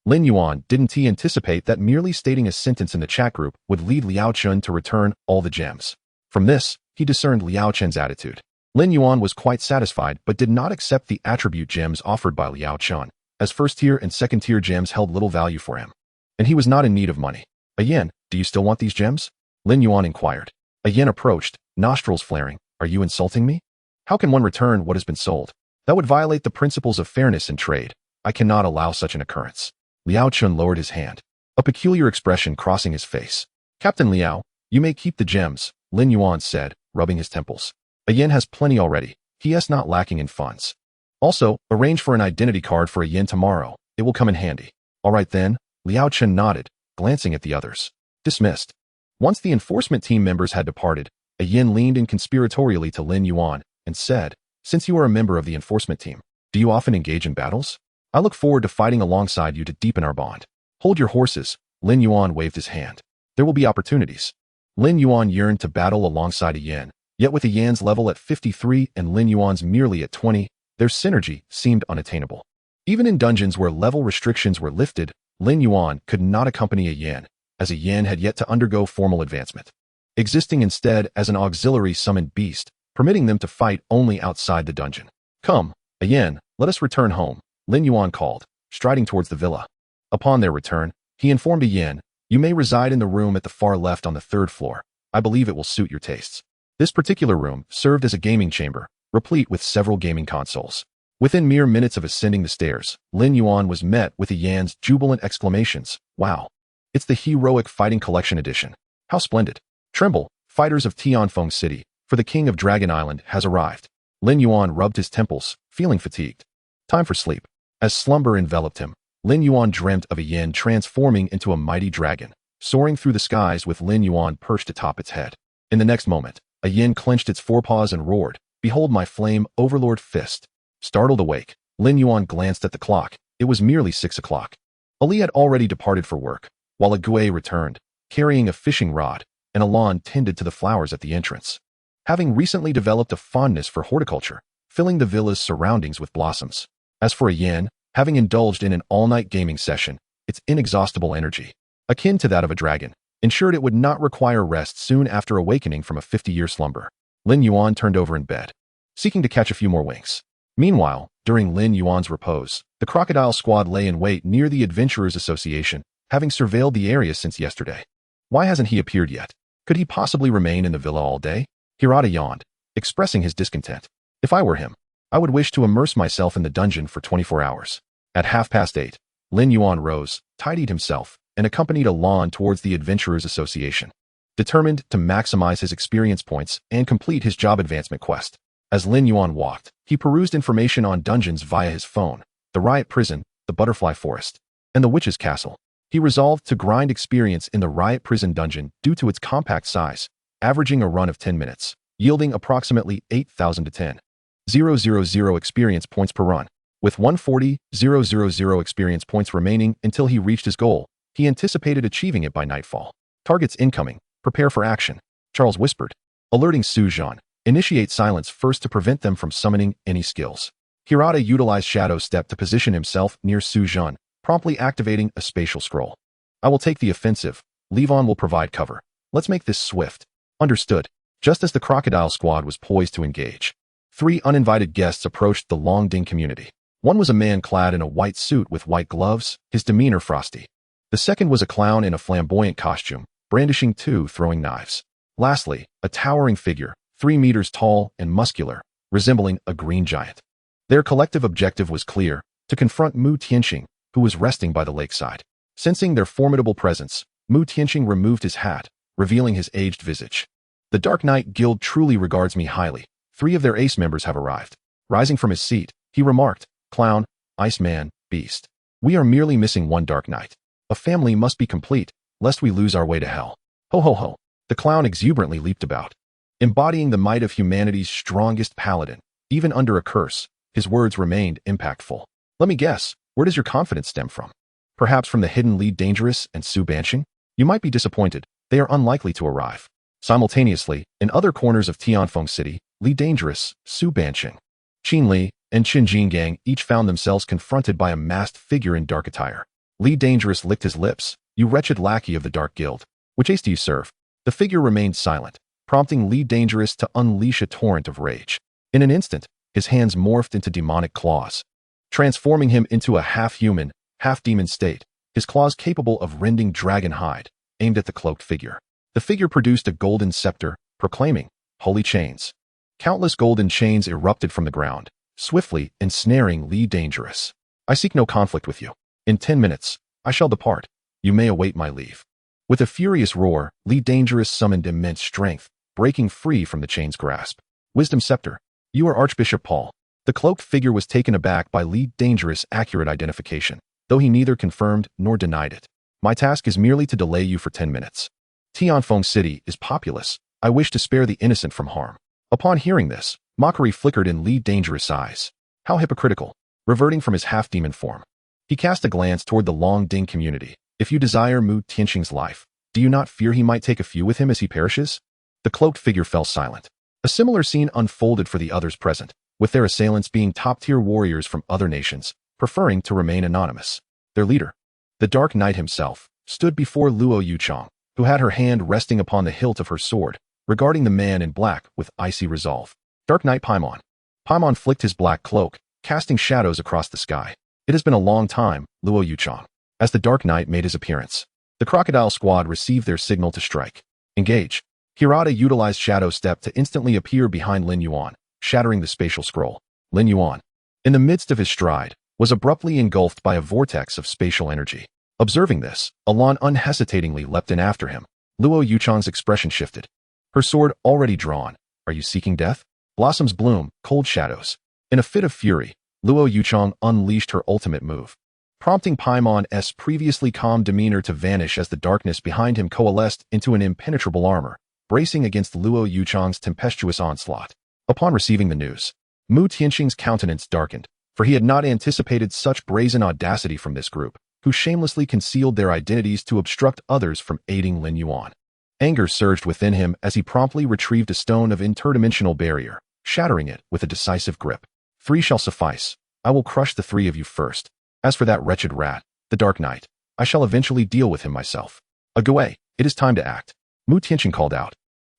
Lin Yuan didn't anticipate that merely stating a sentence in the chat group would lead Liao Chen to return all the gems. From this, he discerned Liao Chen's attitude. Lin Yuan was quite satisfied but did not accept the attribute gems offered by Liao Chen, as 1st tier and 2nd tier gems held little value for him. And he was not in need of money. A yen, do you still want these gems? Lin Yuan inquired. A yen approached, nostrils flaring. Are you insulting me? How can one return what has been sold? That would violate the principles of fairness in trade. I cannot allow such an occurrence. Liao Chun lowered his hand, a peculiar expression crossing his face. Captain Liao, you may keep the gems, Lin Yuan said, rubbing his temples. A yen has plenty already. He is not lacking in funds. Also, arrange for an identity card for a yen tomorrow. It will come in handy. All right then, Liao Chen nodded, glancing at the others. Dismissed. Once the enforcement team members had departed, a yen leaned in conspiratorially to Lin Yuan and said, since you are a member of the enforcement team, do you often engage in battles? I look forward to fighting alongside you to deepen our bond. Hold your horses, Lin Yuan waved his hand. There will be opportunities. Lin Yuan yearned to battle alongside a yen, yet with a yen's level at 53 and Lin Yuan's merely at 20, their synergy seemed unattainable. Even in dungeons where level restrictions were lifted, Lin Yuan could not accompany a yen, as a yen had yet to undergo formal advancement, existing instead as an auxiliary summoned beast, permitting them to fight only outside the dungeon. Come, a yen, let us return home, Lin Yuan called, striding towards the villa. Upon their return, he informed a yen, you may reside in the room at the far left on the 3rd floor. I believe it will suit your tastes. This particular room served as a gaming chamber, replete with several gaming consoles. Within mere minutes of ascending the stairs, Lin Yuan was met with a yen's jubilant exclamations. Wow! It's the Heroic Fighting Collection Edition. How splendid! Tremble, fighters of Tianfeng City, for the King of Dragon Island has arrived. Lin Yuan rubbed his temples, feeling fatigued. Time for sleep. As slumber enveloped him, Lin Yuan dreamt of a yen transforming into a mighty dragon, soaring through the skies with Lin Yuan perched atop its head. In the next moment, a yen clenched its forepaws and roared, behold my flame overlord fist. Startled awake, Lin Yuan glanced at the clock. It was merely 6 o'clock. Ali had already departed for work, while a Gui returned, carrying a fishing rod, and Alon tended to the flowers at the entrance. Having recently developed a fondness for horticulture, filling the villa's surroundings with blossoms. As for a yen, having indulged in an all-night gaming session, its inexhaustible energy, akin to that of a dragon, ensured it would not require rest soon after awakening from a 50-year slumber. Lin Yuan turned over in bed, seeking to catch a few more winks. Meanwhile, during Lin Yuan's repose, the crocodile squad lay in wait near the Adventurers Association, having surveilled the area since yesterday. Why hasn't he appeared yet? Could he possibly remain in the villa all day? Hirata yawned, expressing his discontent. If I were him, I would wish to immerse myself in the dungeon for 24 hours. At 8:30, Lin Yuan rose, tidied himself, and accompanied Alon towards the Adventurers Association, determined to maximize his experience points and complete his job advancement quest. As Lin Yuan walked, he perused information on dungeons via his phone, the Riot Prison, the Butterfly Forest, and the Witch's Castle. He resolved to grind experience in the Riot Prison dungeon due to its compact size, averaging a run of 10 minutes, yielding approximately 8,000 to 10,000 experience points per run. With 140,000 experience points remaining until he reached his goal, he anticipated achieving it by nightfall. Targets incoming. Prepare for action, Charles whispered, alerting Su Zhan. Initiate silence first to prevent them from summoning any skills. Hirata utilized Shadow Step to position himself near Su Zhan, promptly activating a spatial scroll. I will take the offensive. Levon will provide cover. Let's make this swift. Understood. Just as the crocodile squad was poised to engage, 3 uninvited guests approached the Longding community. One was a man clad in a white suit with white gloves, his demeanor frosty. The second was a clown in a flamboyant costume, brandishing two throwing knives. Lastly, a towering figure, 3 meters tall and muscular, resembling a green giant. Their collective objective was clear, to confront Mu Tianqing, who was resting by the lakeside. Sensing their formidable presence, Mu Tianqing removed his hat, revealing his aged visage. The Dark Knight Guild truly regards me highly. 3 of their ace members have arrived. Rising from his seat, he remarked, Clown, Iceman, Beast. We are merely missing one Dark Knight. A family must be complete, lest we lose our way to hell. Ho ho ho. The clown exuberantly leaped about. Embodying the might of humanity's strongest paladin, even under a curse, his words remained impactful. Let me guess, where does your confidence stem from? Perhaps from the hidden Li Dangerous and Su Banqing? You might be disappointed, they are unlikely to arrive. Simultaneously, in other corners of Tianfeng City, Li Dangerous, Su Banqing, Qin Li, and Qin Jingang each found themselves confronted by a masked figure in dark attire. Li Dangerous licked his lips. You wretched lackey of the Dark Guild. Which ace do you serve? The figure remained silent, prompting Li Dangerous to unleash a torrent of rage. In an instant, his hands morphed into demonic claws, transforming him into a half-human, half-demon state, his claws capable of rending dragon hide, aimed at the cloaked figure. The figure produced a golden scepter, proclaiming, Holy chains. Countless golden chains erupted from the ground, swiftly ensnaring Li Dangerous. I seek no conflict with you. In 10 minutes, I shall depart. You may await my leave. With a furious roar, Li Dangerous summoned immense strength, breaking free from the chain's grasp. Wisdom Scepter. You are Archbishop Paul. The cloaked figure was taken aback by Li Dangerous' accurate identification, though he neither confirmed nor denied it. My task is merely to delay you for 10 minutes. Tianfeng City is populous. I wish to spare the innocent from harm. Upon hearing this, mockery flickered in Li Dangerous' eyes. How hypocritical. Reverting from his half-demon form, he cast a glance toward the Long Ding community. If you desire Mu Tianqing's life, do you not fear he might take a few with him as he perishes? The cloaked figure fell silent. A similar scene unfolded for the others present, with their assailants being top-tier warriors from other nations, preferring to remain anonymous. Their leader, the Dark Knight himself, stood before Luo Yuchang, who had her hand resting upon the hilt of her sword, regarding the man in black with icy resolve. Dark Knight Paimon. Paimon flicked his black cloak, casting shadows across the sky. It has been a long time, Luo Yuchang. As the Dark Knight made his appearance, the Crocodile Squad received their signal to strike. Engage. Hirata utilized Shadow Step to instantly appear behind Lin Yuan, shattering the spatial scroll. Lin Yuan, in the midst of his stride, was abruptly engulfed by a vortex of spatial energy. Observing this, Alon unhesitatingly leapt in after him. Luo Yuchang's expression shifted. Her sword already drawn. Are you seeking death? Blossoms bloom, cold shadows. In a fit of fury, Luo Yuchang unleashed her ultimate move, prompting Paimon's previously calm demeanor to vanish as the darkness behind him coalesced into an impenetrable armor, bracing against Luo Yuchang's tempestuous onslaught. Upon receiving the news, Mu Tianqing's countenance darkened, for he had not anticipated such brazen audacity from this group, who shamelessly concealed their identities to obstruct others from aiding Lin Yuan. Anger surged within him as he promptly retrieved a stone of interdimensional barrier, shattering it with a decisive grip. 3 shall suffice. I will crush the 3 of you first. As for that wretched rat, the Dark Knight, I shall eventually deal with him myself. Agoué, it is time to act. Mu Tianqing called out,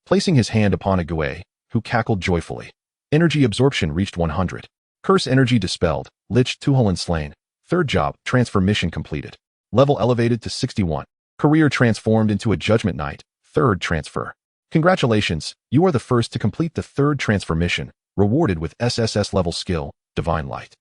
placing his hand upon Agoué, who cackled joyfully. Energy absorption reached 100. Curse energy dispelled. Lich Tuhulan slain. 3rd job, transformation completed. Level elevated to 61. Career transformed into a Judgment Knight. 3rd transfer. Congratulations, you are the first to complete the 3rd transformation, rewarded with SSS level skill, Divine Light.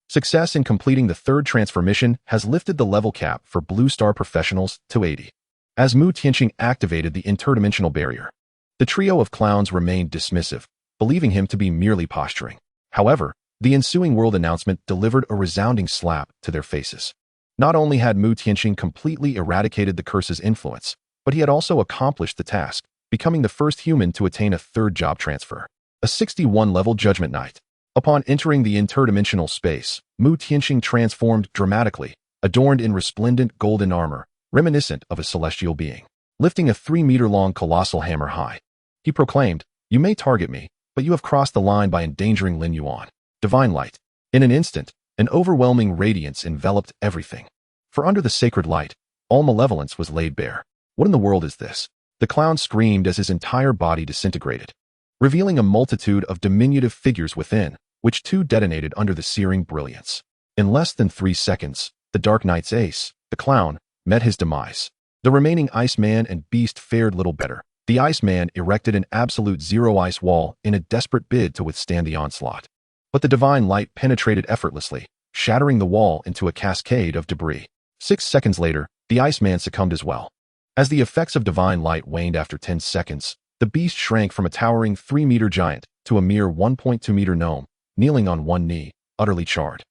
Success in completing the 3rd transformation has lifted the level cap for Blue Star professionals to 80. As Mu Tianqing activated the interdimensional barrier, the trio of clowns remained dismissive, believing him to be merely posturing. However, the ensuing world announcement delivered a resounding slap to their faces. Not only had Mu Tianqing completely eradicated the curse's influence, but he had also accomplished the task, becoming the first human to attain a 3rd job transfer, a 61-level Judgment Knight. Upon entering the interdimensional space, Mu Tianqing transformed dramatically, adorned in resplendent golden armor, reminiscent of a celestial being. Lifting a 3-meter-long colossal hammer high, he proclaimed, You may target me, but you have crossed the line by endangering Lin Yuan. Divine Light. In an instant, an overwhelming radiance enveloped everything. For under the sacred light, all malevolence was laid bare. What in the world is this? The clown screamed as his entire body disintegrated, revealing a multitude of diminutive figures within, which too detonated under the searing brilliance. In less than 3 seconds, the Dark Knight's ace, the clown, met his demise. The remaining Iceman and Beast fared little better. The Iceman erected an absolute zero ice wall in a desperate bid to withstand the onslaught. But the divine light penetrated effortlessly, shattering the wall into a cascade of debris. 6 seconds later, the Iceman succumbed as well. As the effects of divine light waned after 10 seconds, the beast shrank from a towering 3-meter giant to a mere 1.2-meter gnome, kneeling on one knee, utterly charred.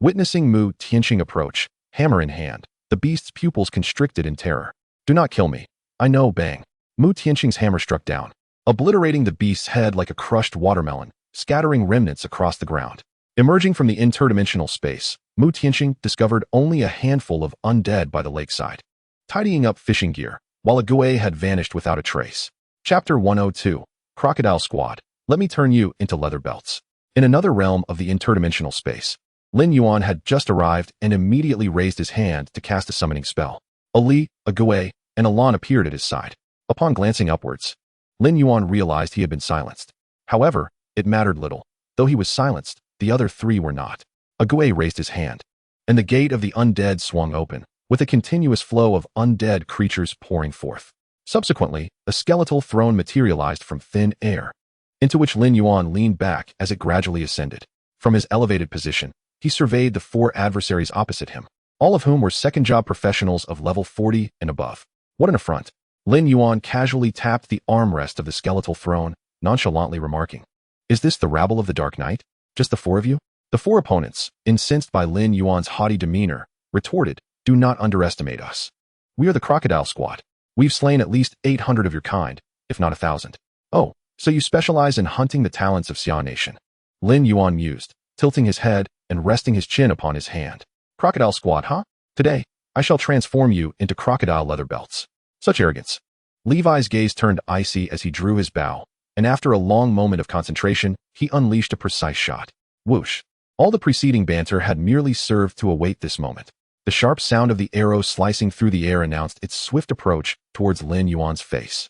Witnessing Mu Tianqing approach, hammer in hand, the beast's pupils constricted in terror. "Do not kill me. I know, bang." Mu Tianqing's hammer struck down, obliterating the beast's head like a crushed watermelon, scattering remnants across the ground. Emerging from the interdimensional space, Mu Tianqing discovered only a handful of undead by the lakeside, tidying up fishing gear, while a Gui had vanished without a trace. Chapter 102, Crocodile Squad. Let me turn you into leather belts. In another realm of the interdimensional space, Lin Yuan had just arrived and immediately raised his hand to cast a summoning spell. A Li, a Gui, and a Lan appeared at his side. Upon glancing upwards, Lin Yuan realized he had been silenced. However, it mattered little. Though he was silenced, the other three were not. A Gui raised his hand, and the gate of the undead swung open, with a continuous flow of undead creatures pouring forth. Subsequently, a skeletal throne materialized from thin air, into which Lin Yuan leaned back as it gradually ascended. From his elevated position, he surveyed the 4 adversaries opposite him, all of whom were second-job professionals of level 40 and above. What an affront! Lin Yuan casually tapped the armrest of the skeletal throne, nonchalantly remarking, "Is this the rabble of the Dark Knight? Just the 4 of you?" The 4 opponents, incensed by Lin Yuan's haughty demeanor, retorted, "Do not underestimate us. We are the Crocodile Squad. We've slain at least 800 of your kind, if not 1,000. Oh, so you specialize in hunting the talents of Xia Nation." Lin Yuan mused, tilting his head and resting his chin upon his hand. "Crocodile Squad, huh? Today, I shall transform you into crocodile leather belts." Such arrogance. Levi's gaze turned icy as he drew his bow, and after a long moment of concentration, he unleashed a precise shot. Whoosh. All the preceding banter had merely served to await this moment. The sharp sound of the arrow slicing through the air announced its swift approach towards Lin Yuan's face.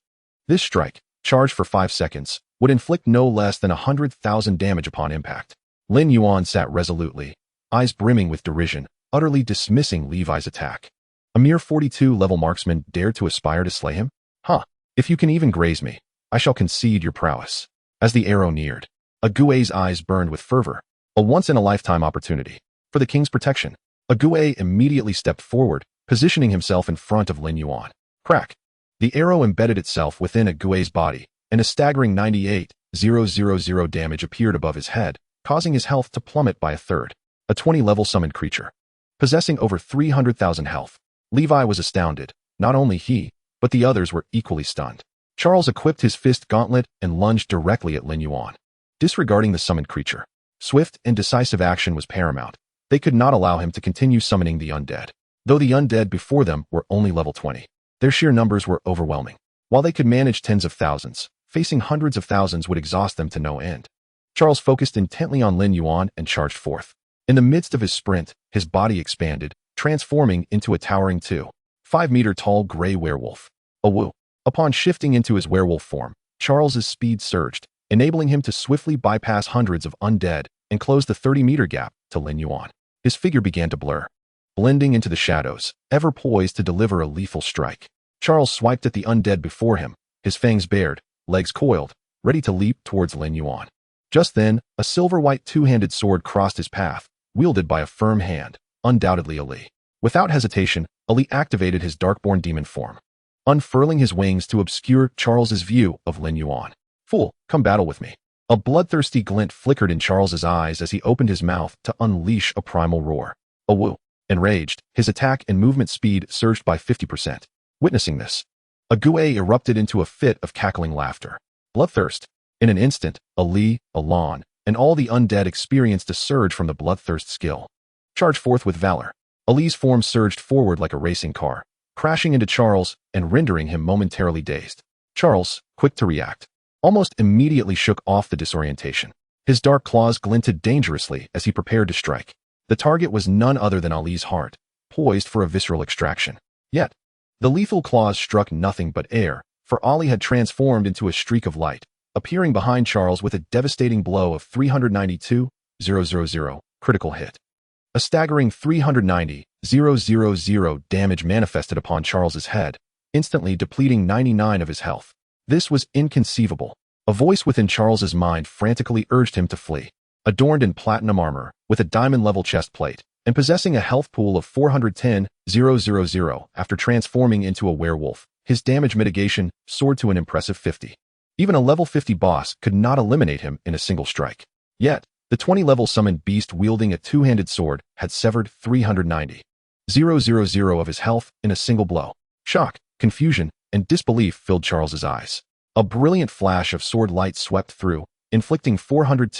This strike, charged for 5 seconds, would inflict no less than 100,000 damage upon impact. Lin Yuan sat resolutely, eyes brimming with derision, utterly dismissing Levi's attack. A mere 42-level marksman dared to aspire to slay him? Huh. If you can even graze me, I shall concede your prowess. As the arrow neared, a Gui's eyes burned with fervor. A once-in-a-lifetime opportunity. For the king's protection. A Gui immediately stepped forward, positioning himself in front of Lin Yuan. Crack. The arrow embedded itself within a Gui's body, and a staggering 98,000 damage appeared above his head, causing his health to plummet by a third. A 20-level summoned creature, possessing over 300,000 health. Levi was astounded. Not only he, but the others were equally stunned. Charles equipped his fist gauntlet and lunged directly at Lin Yuan. Disregarding the summoned creature, swift and decisive action was paramount. They could not allow him to continue summoning the undead. Though the undead before them were only level 20, their sheer numbers were overwhelming. While they could manage tens of thousands, facing hundreds of thousands would exhaust them to no end. Charles focused intently on Lin Yuan and charged forth. In the midst of his sprint, his body expanded, transforming into a towering 2.5-meter-tall gray werewolf. A woo. Upon shifting into his werewolf form, Charles's speed surged, enabling him to swiftly bypass hundreds of undead and close the 30-meter gap to Lin Yuan. His figure began to blur, blending into the shadows, ever poised to deliver a lethal strike. Charles swiped at the undead before him, his fangs bared, legs coiled, ready to leap towards Lin Yuan. Just then, a silver-white 2-handed sword crossed his path, wielded by a firm hand, undoubtedly Ali. Without hesitation, Ali activated his Darkborn demon form, unfurling his wings to obscure Charles's view of Lin Yuan. "Fool, come battle with me." A bloodthirsty glint flickered in Charles's eyes as he opened his mouth to unleash a primal roar. A woo. Enraged, his attack and movement speed surged by 50%. Witnessing this, a Gui erupted into a fit of cackling laughter. Bloodthirst. In an instant, Ali, Lan, and all the undead experienced a surge from the bloodthirst skill. Charge forth with valor. Ali's form surged forward like a racing car, crashing into Charles and rendering him momentarily dazed. Charles, quick to react, almost immediately shook off the disorientation. His dark claws glinted dangerously as he prepared to strike. The target was none other than Ali's heart, poised for a visceral extraction. Yet, the lethal claws struck nothing but air, for Ali had transformed into a streak of light, appearing behind Charles with a devastating blow of 392,000 critical hit. A staggering 390,000 000 damage manifested upon Charles's head, instantly depleting 99 of his health. This was inconceivable. A voice within Charles's mind frantically urged him to flee. Adorned in platinum armor, with a diamond-level chest plate, and possessing a health pool of 410,000 after transforming into a werewolf, his damage mitigation soared to an impressive 50. Even a level 50 boss could not eliminate him in a single strike. Yet, the 20-level summoned beast wielding a two-handed sword had severed 390,000 of his health in a single blow. Shock, confusion, and disbelief filled Charles's eyes. A brilliant flash of sword light swept through, inflicting 300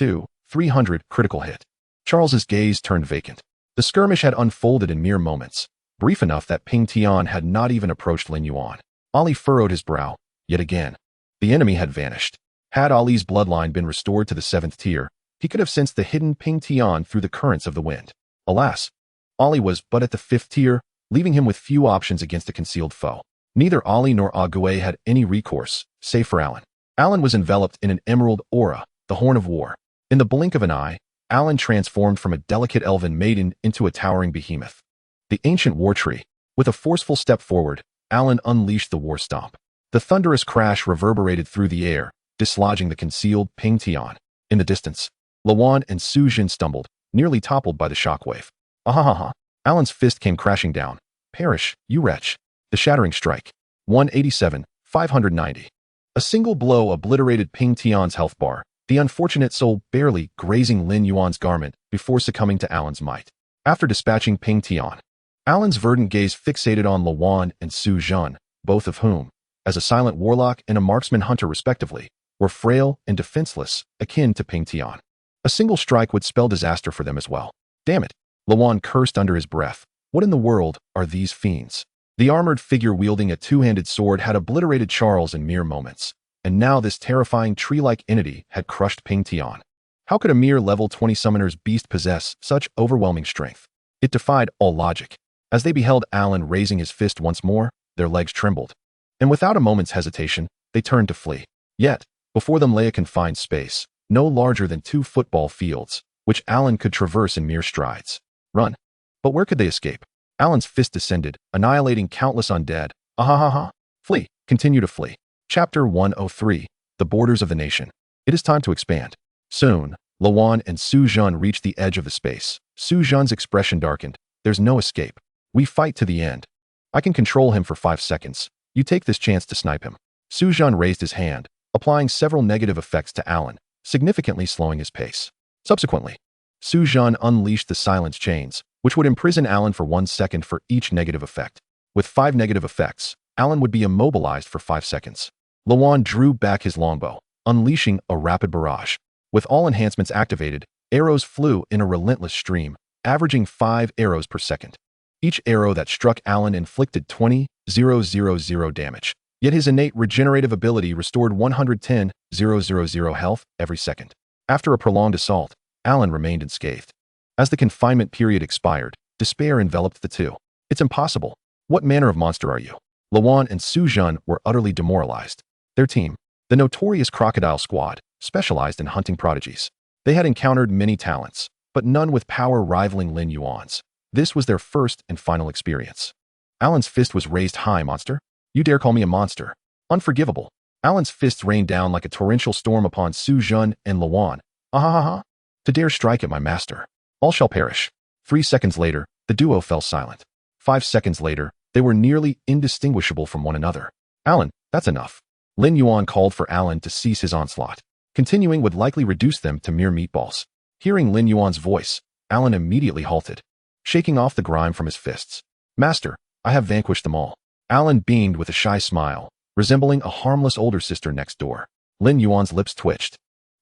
critical hit. Charles's gaze turned vacant. The skirmish had unfolded in mere moments, brief enough that Ping Tian had not even approached Lin Yuan. Ali furrowed his brow, yet again. The enemy had vanished. Had Ali's bloodline been restored to the 7th tier, he could have sensed the hidden Ping Tian through the currents of the wind. Alas, Ali was but at the 5th tier, leaving him with few options against a concealed foe. Neither Ali nor Ague had any recourse, save for Alan. Alan was enveloped in an emerald aura, the Horn of War. In the blink of an eye, Alan transformed from a delicate elven maiden into a towering behemoth. The ancient war tree. With a forceful step forward, Alan unleashed the war stomp. The thunderous crash reverberated through the air, dislodging the concealed Ping Tian. In the distance, Luan and Su Jin stumbled, nearly toppled by the shockwave. Ahahaha. Alan's fist came crashing down. Perish, you wretch. The shattering strike. 187, 590. A single blow obliterated Ping Tian's health bar, the unfortunate soul barely grazing Lin Yuan's garment before succumbing to Alan's might. After dispatching Ping Tian, Alan's verdant gaze fixated on Luan and Su Jin, both of whom, as a silent warlock and a marksman hunter respectively, were frail and defenseless, akin to Ping Tian. A single strike would spell disaster for them as well. Damn it! Luan cursed under his breath. What in the world are these fiends? The armored figure wielding a two-handed sword had obliterated Charles in mere moments, and now this terrifying tree-like entity had crushed Ping Tian. How could a mere level 20 summoner's beast possess such overwhelming strength? It defied all logic. As they beheld Alan raising his fist once more, their legs trembled. And without a moment's hesitation, they turned to flee. Yet, before them lay a confined space, no larger than 2 football fields, which Alan could traverse in mere strides. Run. But where could they escape? Alan's fist descended, annihilating countless undead. Ahahaha. Flee. Continue to flee. Chapter 103. The Borders of the Nation. It is time to expand. Soon, Luan and Su Jin reached the edge of the space. Su Jin's expression darkened. There's no escape. We fight to the end. I can control him for 5 seconds. You take this chance to snipe him. Su Jin raised his hand, applying several negative effects to Alan, significantly slowing his pace. Subsequently, Su Jin unleashed the silence chains, which would imprison Alan for 1 second for each negative effect. With 5 negative effects, Alan would be immobilized for 5 seconds. Luan drew back his longbow, unleashing a rapid barrage. With all enhancements activated, arrows flew in a relentless stream, averaging 5 arrows per second. Each arrow that struck Alan inflicted 20,000 damage. Yet his innate regenerative ability restored 110,000 health every second. After a prolonged assault, Alan remained unscathed. As the confinement period expired, despair enveloped the two. It's impossible. What manner of monster are you? Luan and Su Jin were utterly demoralized. Their team, the notorious Crocodile Squad, specialized in hunting prodigies. They had encountered many talents, but none with power rivaling Lin Yuan's. This was their first and final experience. Alan's fist was raised high, monster. You dare call me a monster? Unforgivable. Alan's fists rained down like a torrential storm upon Su Jin and Luan. Ahahaha. To dare strike at my master. All shall perish. 3 seconds later, the duo fell silent. 5 seconds later, they were nearly indistinguishable from one another. Alan, that's enough. Lin Yuan called for Alan to cease his onslaught. Continuing would likely reduce them to mere meatballs. Hearing Lin Yuan's voice, Alan immediately halted, shaking off the grime from his fists. Master, I have vanquished them all. Alan beamed with a shy smile, resembling a harmless older sister next door. Lin Yuan's lips twitched,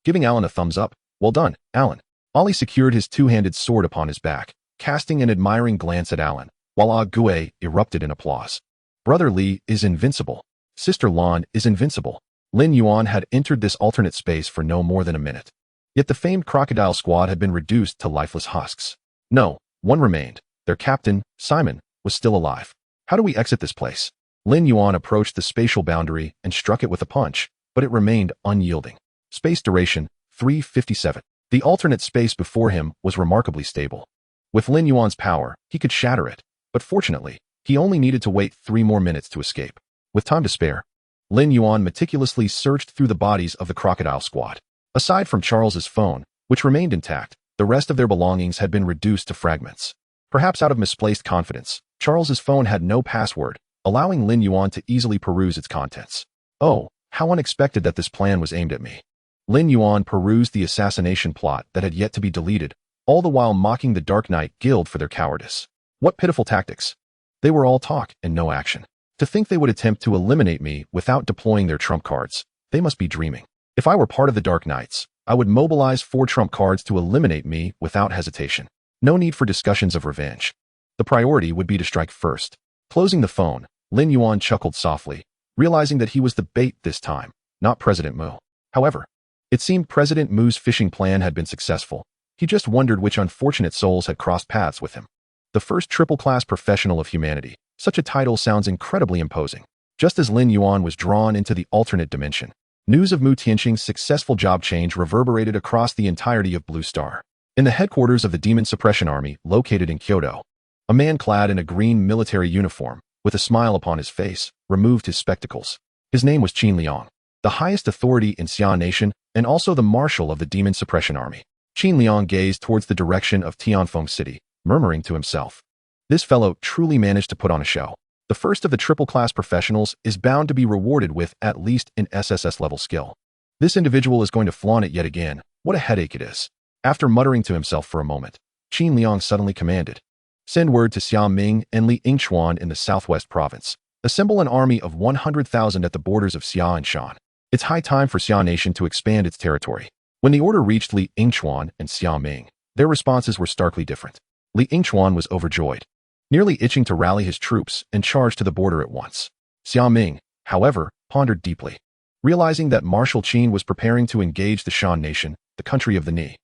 giving Alan a thumbs up. Well done, Alan. Ali secured his two-handed sword upon his back, casting an admiring glance at Alan, while Ah Gue erupted in applause. Brother Li is invincible. Sister Lan is invincible. Lin Yuan had entered this alternate space for no more than a minute. Yet the famed Crocodile Squad had been reduced to lifeless husks. No, one remained. Their captain, Simon, was still alive. How do we exit this place? Lin Yuan approached the spatial boundary and struck it with a punch, but it remained unyielding. Space duration, 357. The alternate space before him was remarkably stable. With Lin Yuan's power, he could shatter it, But fortunately, he only needed to wait 3 more minutes to escape. With time to spare, Lin Yuan meticulously searched through the bodies of the crocodile squad. Aside from Charles's phone, which remained intact, the rest of their belongings had been reduced to fragments. Perhaps out of misplaced confidence, Charles's phone had no password, allowing Lin Yuan to easily peruse its contents. Oh, how unexpected that this plan was aimed at me. Lin Yuan perused the assassination plot that had yet to be deleted, all the while mocking the Dark Knight Guild for their cowardice. What pitiful tactics. They were all talk and no action. To think they would attempt to eliminate me without deploying their trump cards, they must be dreaming. If I were part of the Dark Knights, I would mobilize 4 trump cards to eliminate me without hesitation. No need for discussions of revenge. The priority would be to strike first. Closing the phone, Lin Yuan chuckled softly, realizing that he was the bait this time, not President Mu. However, it seemed President Mu's fishing plan had been successful. He just wondered which unfortunate souls had crossed paths with him. The first triple-class professional of humanity. Such a title sounds incredibly imposing. Just as Lin Yuan was drawn into the alternate dimension, news of Mu Tianqing's successful job change reverberated across the entirety of Blue Star. In the headquarters of the Demon Suppression Army, located in Kyoto, a man clad in a green military uniform, with a smile upon his face, removed his spectacles. His name was Qin Liang, the highest authority in Xia Nation and also the marshal of the Demon Suppression Army. Qin Liang gazed towards the direction of Tianfeng City, murmuring to himself, "This fellow truly managed to put on a show. The first of the triple-class professionals is bound to be rewarded with at least an SSS-level skill. This individual is going to flaunt it yet again. What a headache it is." After muttering to himself for a moment, Qin Liang suddenly commanded, "Send word to Xia Ming and Li Yingchuan in the southwest province. Assemble an army of 100,000 at the borders of Xia and Shan. It's high time for Xia Nation to expand its territory." When the order reached Li Yingchuan and Xia Ming, their responses were starkly different. Li Yingchuan was overjoyed, nearly itching to rally his troops and charge to the border at once. Xia Ming, however, pondered deeply, realizing that Marshal Qin was preparing to engage the Shan Nation, the country of the Ni.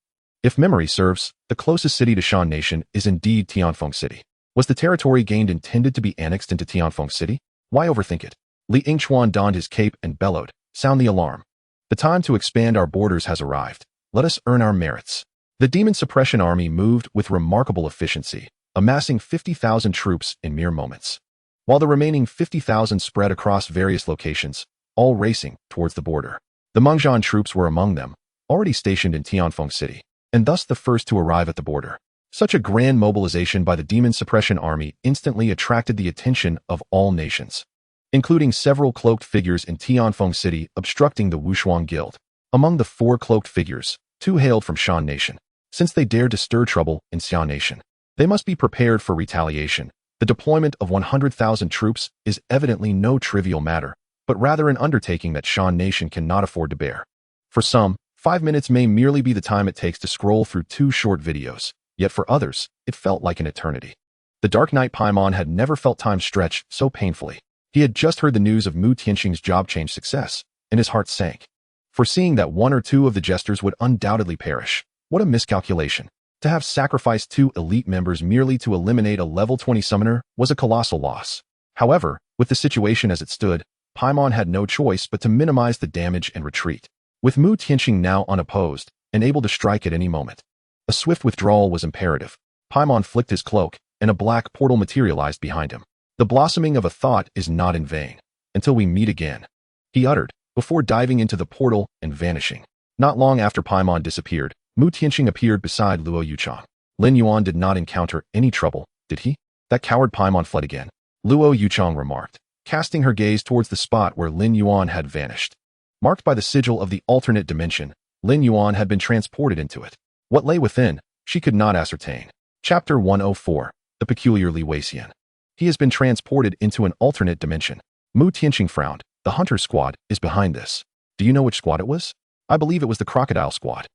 If memory serves, the closest city to Shan Nation is indeed Tianfeng City. Was the territory gained intended to be annexed into Tianfeng City? Why overthink it? Li Yingchuan donned his cape and bellowed, "Sound the alarm. The time to expand our borders has arrived. Let us earn our merits." The Demon Suppression Army moved with remarkable efficiency, amassing 50,000 troops in mere moments, while the remaining 50,000 spread across various locations, all racing towards the border. The Mengzhan troops were among them, already stationed in Tianfeng City, and thus the first to arrive at the border. Such a grand mobilization by the Demon Suppression Army instantly attracted the attention of all nations, including several cloaked figures in Tianfeng City obstructing the Wushuang Guild. Among the 4 cloaked figures, 2 hailed from Shan Nation. Since they dared to stir trouble in Xia Nation, they must be prepared for retaliation. The deployment of 100,000 troops is evidently no trivial matter, but rather an undertaking that Shan Nation cannot afford to bear. For some, 5 minutes may merely be the time it takes to scroll through 2 short videos, yet for others, it felt like an eternity. The Dark Knight Paimon had never felt time stretch so painfully. He had just heard the news of Mu Tianqing's job change success, and his heart sank, foreseeing that 1 or 2 of the jesters would undoubtedly perish. What a miscalculation. To have sacrificed 2 elite members merely to eliminate a level 20 summoner was a colossal loss. However, with the situation as it stood, Paimon had no choice but to minimize the damage and retreat. With Mu Tianqing now unopposed and able to strike at any moment, a swift withdrawal was imperative. Paimon flicked his cloak, and a black portal materialized behind him. "The blossoming of a thought is not in vain. Until we meet again," he uttered, before diving into the portal and vanishing. Not long after Paimon disappeared, Mu Tianqing appeared beside Luo Yuchang. Lin Yuan did not encounter any trouble, did he? That coward Paimon fled again, Luo Yuchang remarked, casting her gaze towards the spot where Lin Yuan had vanished. Marked by the sigil of the alternate dimension, Lin Yuan had been transported into it. What lay within, she could not ascertain. Chapter 104, The Peculiarly Wasian. He has been transported into an alternate dimension. Mu Tianqing frowned. "The Hunter Squad is behind this. Do you know which squad it was?" "I believe it was the Crocodile Squad."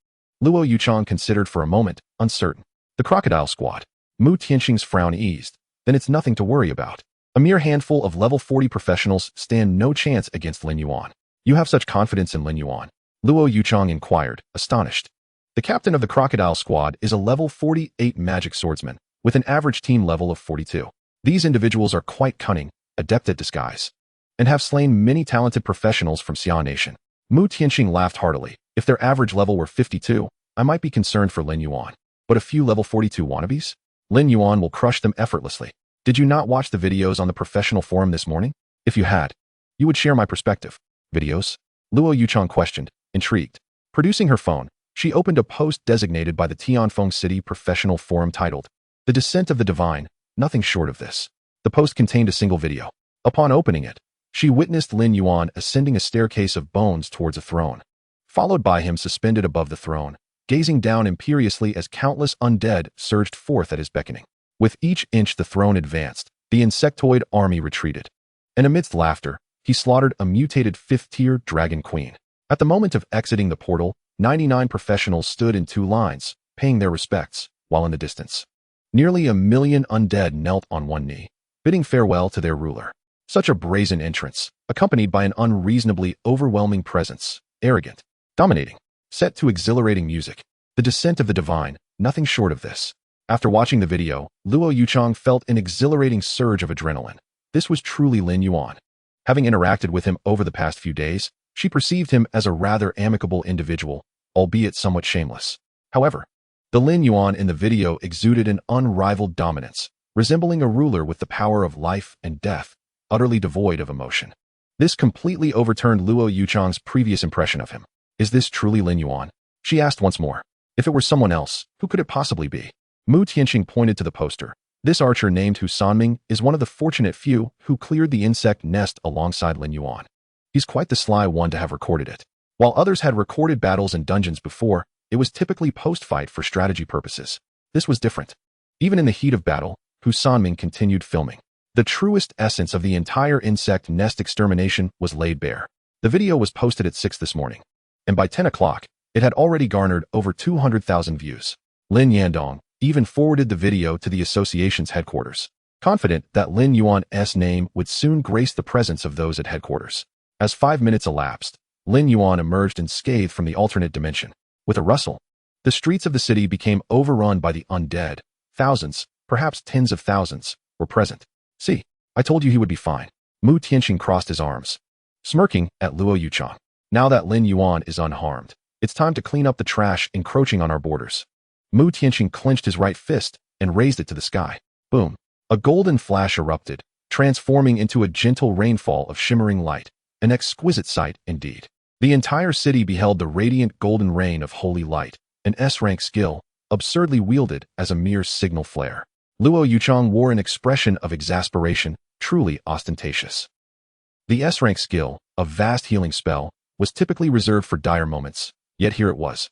Luo Yuchang considered for a moment, uncertain. "The Crocodile Squad." Mu Tianqing's frown eased. "Then it's nothing to worry about. A mere handful of level 40 professionals stand no chance against Lin Yuan." "You have such confidence in Lin Yuan?" Luo Yuchang inquired, astonished. "The captain of the Crocodile Squad is a level 48 magic swordsman, with an average team level of 42. These individuals are quite cunning, adept at disguise, and have slain many talented professionals from Xia Nation." Mu Tianqing laughed heartily. "If their average level were 52, I might be concerned for Lin Yuan. But a few level 42 wannabes? Lin Yuan will crush them effortlessly." Did you not watch the videos on the professional forum this morning? If you had, you would share my perspective. Videos? Luo Yuchang questioned, intrigued. Producing her phone, she opened a post designated by the Tianfeng City Professional Forum titled, The Descent of the Divine, nothing short of this. The post contained a single video. Upon opening it, she witnessed Lin Yuan ascending a staircase of bones towards a throne, followed by him suspended above the throne, gazing down imperiously as countless undead surged forth at his beckoning. With each inch the throne advanced, the insectoid army retreated. And amidst laughter, he slaughtered a mutated fifth-tier dragon queen. At the moment of exiting the portal, 99 professionals stood in 2 lines, paying their respects, while in the distance, nearly 1 million undead knelt on one knee, bidding farewell to their ruler. Such a brazen entrance, accompanied by an unreasonably overwhelming presence, arrogant, dominating, set to exhilarating music. The descent of the divine, nothing short of this. After watching the video, Luo Yuchang felt an exhilarating surge of adrenaline. This was truly Lin Yuan. Having interacted with him over the past few days, she perceived him as a rather amicable individual, albeit somewhat shameless. However, the Lin Yuan in the video exuded an unrivaled dominance, resembling a ruler with the power of life and death, utterly devoid of emotion. This completely overturned Luo Yuchang's previous impression of him. Is this truly Lin Yuan? She asked once more. If it were someone else, who could it possibly be? Mu Tianqing pointed to the poster. This archer named Hu Sanming is one of the fortunate few who cleared the insect nest alongside Lin Yuan. He's quite the sly one to have recorded it. While others had recorded battles and dungeons before, it was typically post-fight for strategy purposes. This was different. Even in the heat of battle, Hu Sanming continued filming. The truest essence of the entire insect nest extermination was laid bare. The video was posted at 6 this morning, and by 10 o'clock, it had already garnered over 200,000 views. Lin Yandong even forwarded the video to the association's headquarters, confident that Lin Yuan's name would soon grace the presence of those at headquarters. As 5 minutes elapsed, Lin Yuan emerged unscathed from the alternate dimension. With a rustle, the streets of the city became overrun by the undead. Thousands, perhaps tens of thousands, were present. See, I told you he would be fine. Mu Tianqing crossed his arms, smirking at Luo Yuchang. Now that Lin Yuan is unharmed, it's time to clean up the trash encroaching on our borders. Mu Tianqing clenched his right fist and raised it to the sky. Boom. A golden flash erupted, transforming into a gentle rainfall of shimmering light. An exquisite sight, indeed. The entire city beheld the radiant golden rain of holy light, an S-rank skill, absurdly wielded as a mere signal flare. Luo Yuchang wore an expression of exasperation, truly ostentatious. The S-rank skill, a vast healing spell, was typically reserved for dire moments, yet here it was,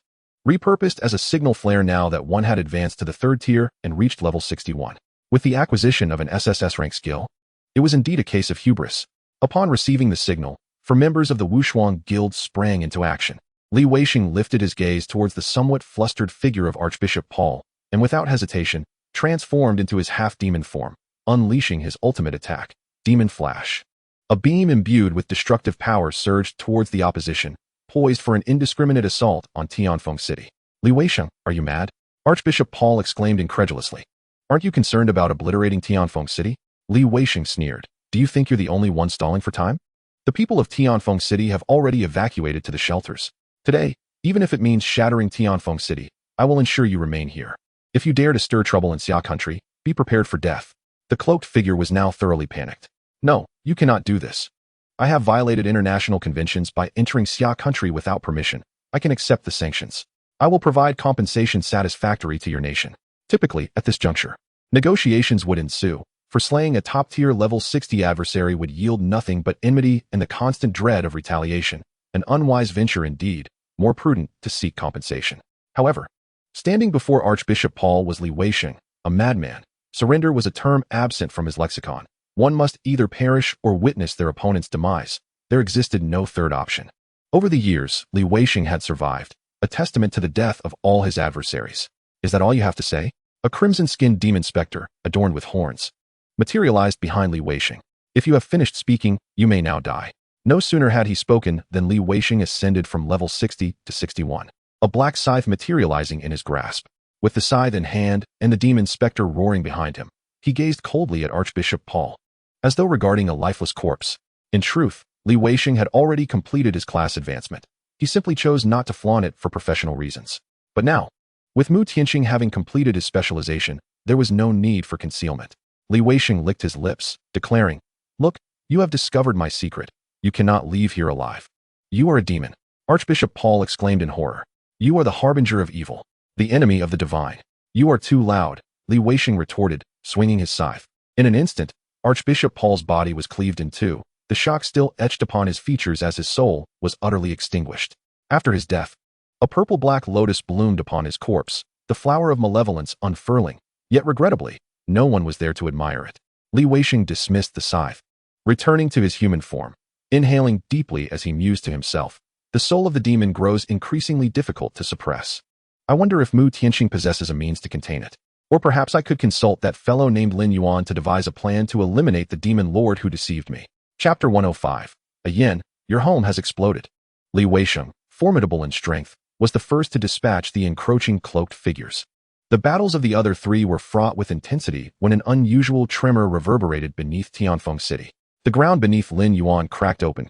repurposed as a signal flare now that one had advanced to the 3rd tier and reached level 61. With the acquisition of an SSS rank skill, it was indeed a case of hubris. Upon receiving the signal, 4 members of the Wushuang Guild sprang into action. Li Weixing lifted his gaze towards the somewhat flustered figure of Archbishop Paul, and without hesitation, transformed into his half-demon form, unleashing his ultimate attack, Demon Flash. A beam imbued with destructive power surged towards the opposition, poised for an indiscriminate assault on Tianfeng City. Li Weixing, are you mad? Archbishop Paul exclaimed incredulously. Aren't you concerned about obliterating Tianfeng City? Li Weixing sneered. Do you think you're the only one stalling for time? The people of Tianfeng City have already evacuated to the shelters. Today, even if it means shattering Tianfeng City, I will ensure you remain here. If you dare to stir trouble in Xia country, be prepared for death. The cloaked figure was now thoroughly panicked. No, you cannot do this. I have violated international conventions by entering Xia country without permission. I can accept the sanctions. I will provide compensation satisfactory to your nation. Typically, at this juncture, negotiations would ensue. For slaying a top-tier level 60 adversary would yield nothing but enmity and the constant dread of retaliation. An unwise venture indeed, more prudent to seek compensation. However, standing before Archbishop Paul was Li Weixing, a madman. Surrender was a term absent from his lexicon. One must either perish or witness their opponent's demise. There existed no third option. Over the years, Li Weixing had survived, a testament to the death of all his adversaries. Is that all you have to say? A crimson-skinned demon specter, adorned with horns, materialized behind Li Weixing. If you have finished speaking, you may now die. No sooner had he spoken than Li Weixing ascended from level 60 to 61, a black scythe materializing in his grasp. With the scythe in hand and the demon specter roaring behind him, he gazed coldly at Archbishop Paul, as though regarding a lifeless corpse. In truth, Li Weixing had already completed his class advancement. He simply chose not to flaunt it for professional reasons. But now, with Mu Tianqing having completed his specialization, there was no need for concealment. Li Weisheng licked his lips, declaring, "Look, you have discovered my secret. You cannot leave here alive. You are a demon." Archbishop Paul exclaimed in horror. "You are the harbinger of evil, the enemy of the divine. You are too loud," Li Weisheng retorted, swinging his scythe. In an instant, Archbishop Paul's body was cleaved in two, the shock still etched upon his features as his soul was utterly extinguished. After his death, a purple-black lotus bloomed upon his corpse, the flower of malevolence unfurling, yet regrettably, no one was there to admire it. Li Weisheng dismissed the scythe, returning to his human form. Inhaling deeply as he mused to himself, the soul of the demon grows increasingly difficult to suppress. I wonder if Mu Tianxing possesses a means to contain it. Or perhaps I could consult that fellow named Lin Yuan to devise a plan to eliminate the demon lord who deceived me. Chapter 105. A yin, your home has exploded. Li Weisheng, formidable in strength, was the first to dispatch the encroaching cloaked figures. The battles of the other three were fraught with intensity when an unusual tremor reverberated beneath Tianfeng City. The ground beneath Lin Yuan cracked open.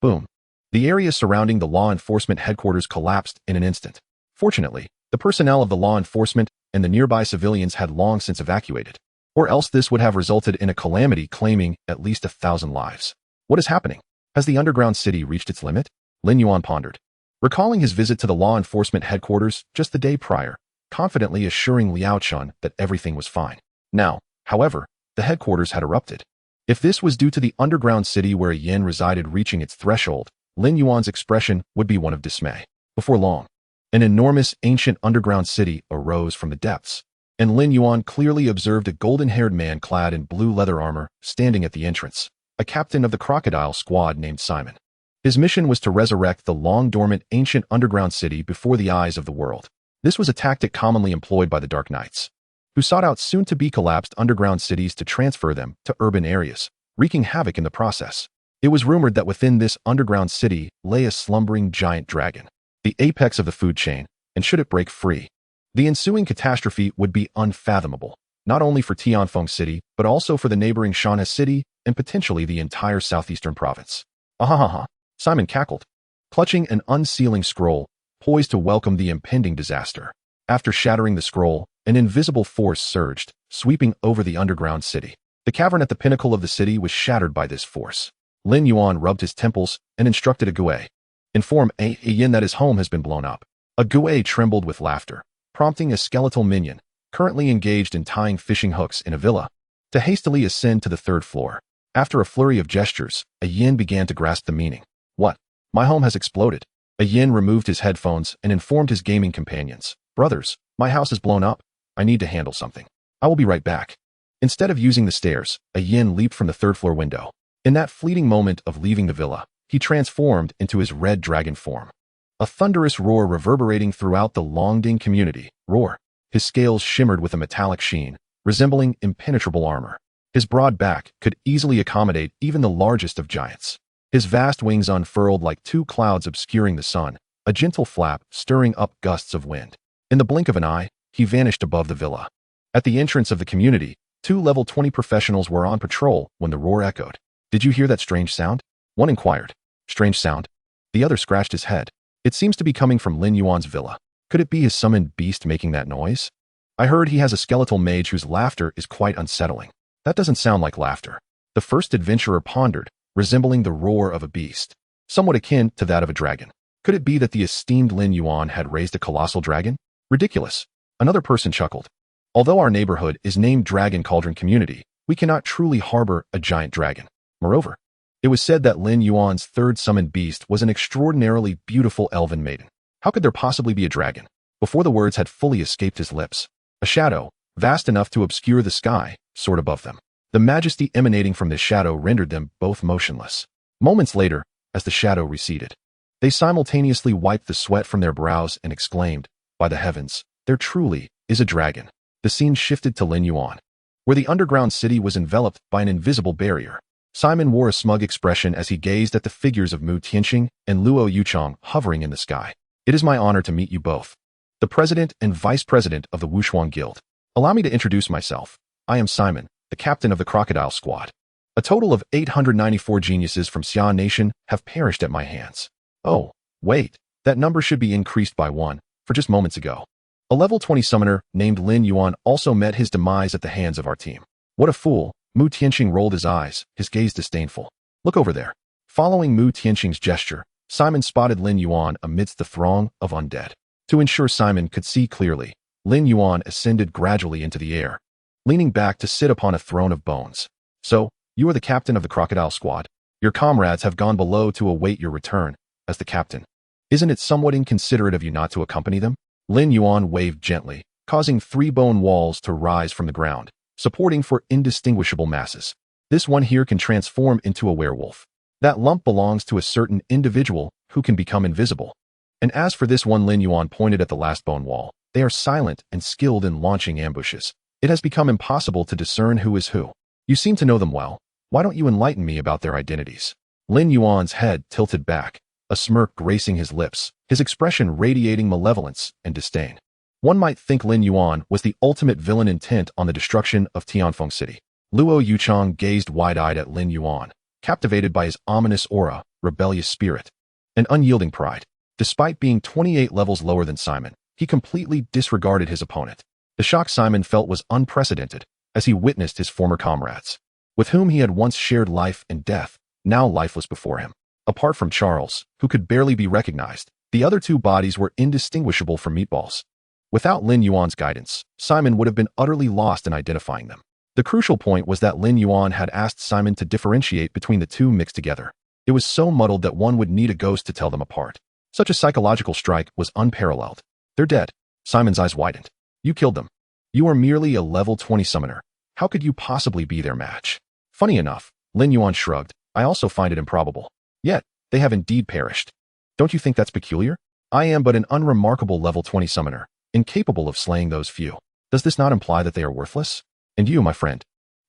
Boom. The area surrounding the law enforcement headquarters collapsed in an instant. Fortunately, the personnel of the law enforcement and the nearby civilians had long since evacuated, or else this would have resulted in a calamity claiming at least 1,000 lives. What is happening? Has the underground city reached its limit? Lin Yuan pondered, recalling his visit to the law enforcement headquarters just the day prior, confidently assuring Liao Chun that everything was fine. Now, however, the headquarters had erupted. If this was due to the underground city where a yin resided reaching its threshold, Lin Yuan's expression would be one of dismay. Before long, an enormous ancient underground city arose from the depths, and Lin Yuan clearly observed a golden-haired man clad in blue leather armor standing at the entrance, a captain of the crocodile squad named Simon. His mission was to resurrect the long-dormant ancient underground city before the eyes of the world. This was a tactic commonly employed by the Dark Knights, who sought out soon-to-be-collapsed underground cities to transfer them to urban areas, wreaking havoc in the process. It was rumored that within this underground city lay a slumbering giant dragon, the apex of the food chain, and should it break free, the ensuing catastrophe would be unfathomable, not only for Tianfeng City, but also for the neighboring Shanhe City and potentially the entire southeastern province. Ahahaha, Simon cackled, clutching an unsealing scroll, poised to welcome the impending disaster. After shattering the scroll, an invisible force surged, sweeping over the underground city. The cavern at the pinnacle of the city was shattered by this force. Lin Yuan rubbed his temples and instructed a Gue. Inform a yin that his home has been blown up. A Gue trembled with laughter, prompting a skeletal minion, currently engaged in tying fishing hooks in a villa, to hastily ascend to the third floor. After a flurry of gestures, a yin began to grasp the meaning. What? My home has exploded. A yin removed his headphones and informed his gaming companions. Brothers, my house is blown up. I need to handle something. I will be right back. Instead of using the stairs, a yin leaped from the third floor window. In that fleeting moment of leaving the villa, he transformed into his red dragon form. A thunderous roar reverberating throughout the Longding community. Roar. His scales shimmered with a metallic sheen, resembling impenetrable armor. His broad back could easily accommodate even the largest of giants. His vast wings unfurled like two clouds obscuring the sun, a gentle flap stirring up gusts of wind. In the blink of an eye, he vanished above the villa. At the entrance of the community, two level 20 professionals were on patrol when the roar echoed. Did you hear that strange sound? One inquired. Strange sound? The other scratched his head. It seems to be coming from Lin Yuan's villa. Could it be his summoned beast making that noise? I heard he has a skeletal mage whose laughter is quite unsettling. That doesn't sound like laughter. The first adventurer pondered, resembling the roar of a beast, somewhat akin to that of a dragon. Could it be that the esteemed Lin Yuan had raised a colossal dragon? Ridiculous. Another person chuckled. Although our neighborhood is named Dragon Cauldron Community, we cannot truly harbor a giant dragon. Moreover, it was said that Lin Yuan's third summoned beast was an extraordinarily beautiful elven maiden. How could there possibly be a dragon? Before the words had fully escaped his lips, a shadow, vast enough to obscure the sky, soared above them. The majesty emanating from this shadow rendered them both motionless. Moments later, as the shadow receded, they simultaneously wiped the sweat from their brows and exclaimed, "By the heavens, there truly is a dragon." The scene shifted to Lin Yuan, where the underground city was enveloped by an invisible barrier. Simon wore a smug expression as he gazed at the figures of Mu Tianxing and Luo Yuchong hovering in the sky. It is my honor to meet you both. The president and vice president of the Wushuang Guild. Allow me to introduce myself. I am Simon, the captain of the Crocodile Squad. A total of 894 geniuses from Xia Nation have perished at my hands. Oh, wait, that number should be increased by 1, for just moments ago. A level 20 summoner named Lin Yuan also met his demise at the hands of our team. What a fool. Mu Tianqing rolled his eyes, his gaze disdainful. Look over there. Following Mu Tianqing's gesture, Simon spotted Lin Yuan amidst the throng of undead. To ensure Simon could see clearly, Lin Yuan ascended gradually into the air, leaning back to sit upon a throne of bones. So, you are the captain of the crocodile squad. Your comrades have gone below to await your return, as the captain. Isn't it somewhat inconsiderate of you not to accompany them? Lin Yuan waved gently, causing 3 bone walls to rise from the ground, supporting for indistinguishable masses. This one here can transform into a werewolf. That lump belongs to a certain individual who can become invisible. And as for this one, Lin Yuan pointed at the last bone wall, they are silent and skilled in launching ambushes. It has become impossible to discern who is who. You seem to know them well. Why don't you enlighten me about their identities? Lin Yuan's head tilted back, a smirk gracing his lips, his expression radiating malevolence and disdain. One might think Lin Yuan was the ultimate villain intent on the destruction of Tianfeng City. Luo Yuchang gazed wide-eyed at Lin Yuan, captivated by his ominous aura, rebellious spirit, and unyielding pride. Despite being 28 levels lower than Simon, he completely disregarded his opponent. The shock Simon felt was unprecedented as he witnessed his former comrades, with whom he had once shared life and death, now lifeless before him. Apart from Charles, who could barely be recognized, the other 2 bodies were indistinguishable from meatballs. Without Lin Yuan's guidance, Simon would have been utterly lost in identifying them. The crucial point was that Lin Yuan had asked Simon to differentiate between the 2 mixed together. It was so muddled that one would need a ghost to tell them apart. Such a psychological strike was unparalleled. They're dead. Simon's eyes widened. You killed them. You are merely a level 20 summoner. How could you possibly be their match? Funny enough, Lin Yuan shrugged. I also find it improbable. Yet, they have indeed perished. Don't you think that's peculiar? I am but an unremarkable level 20 summoner, incapable of slaying those few. Does this not imply that they are worthless? And you, my friend,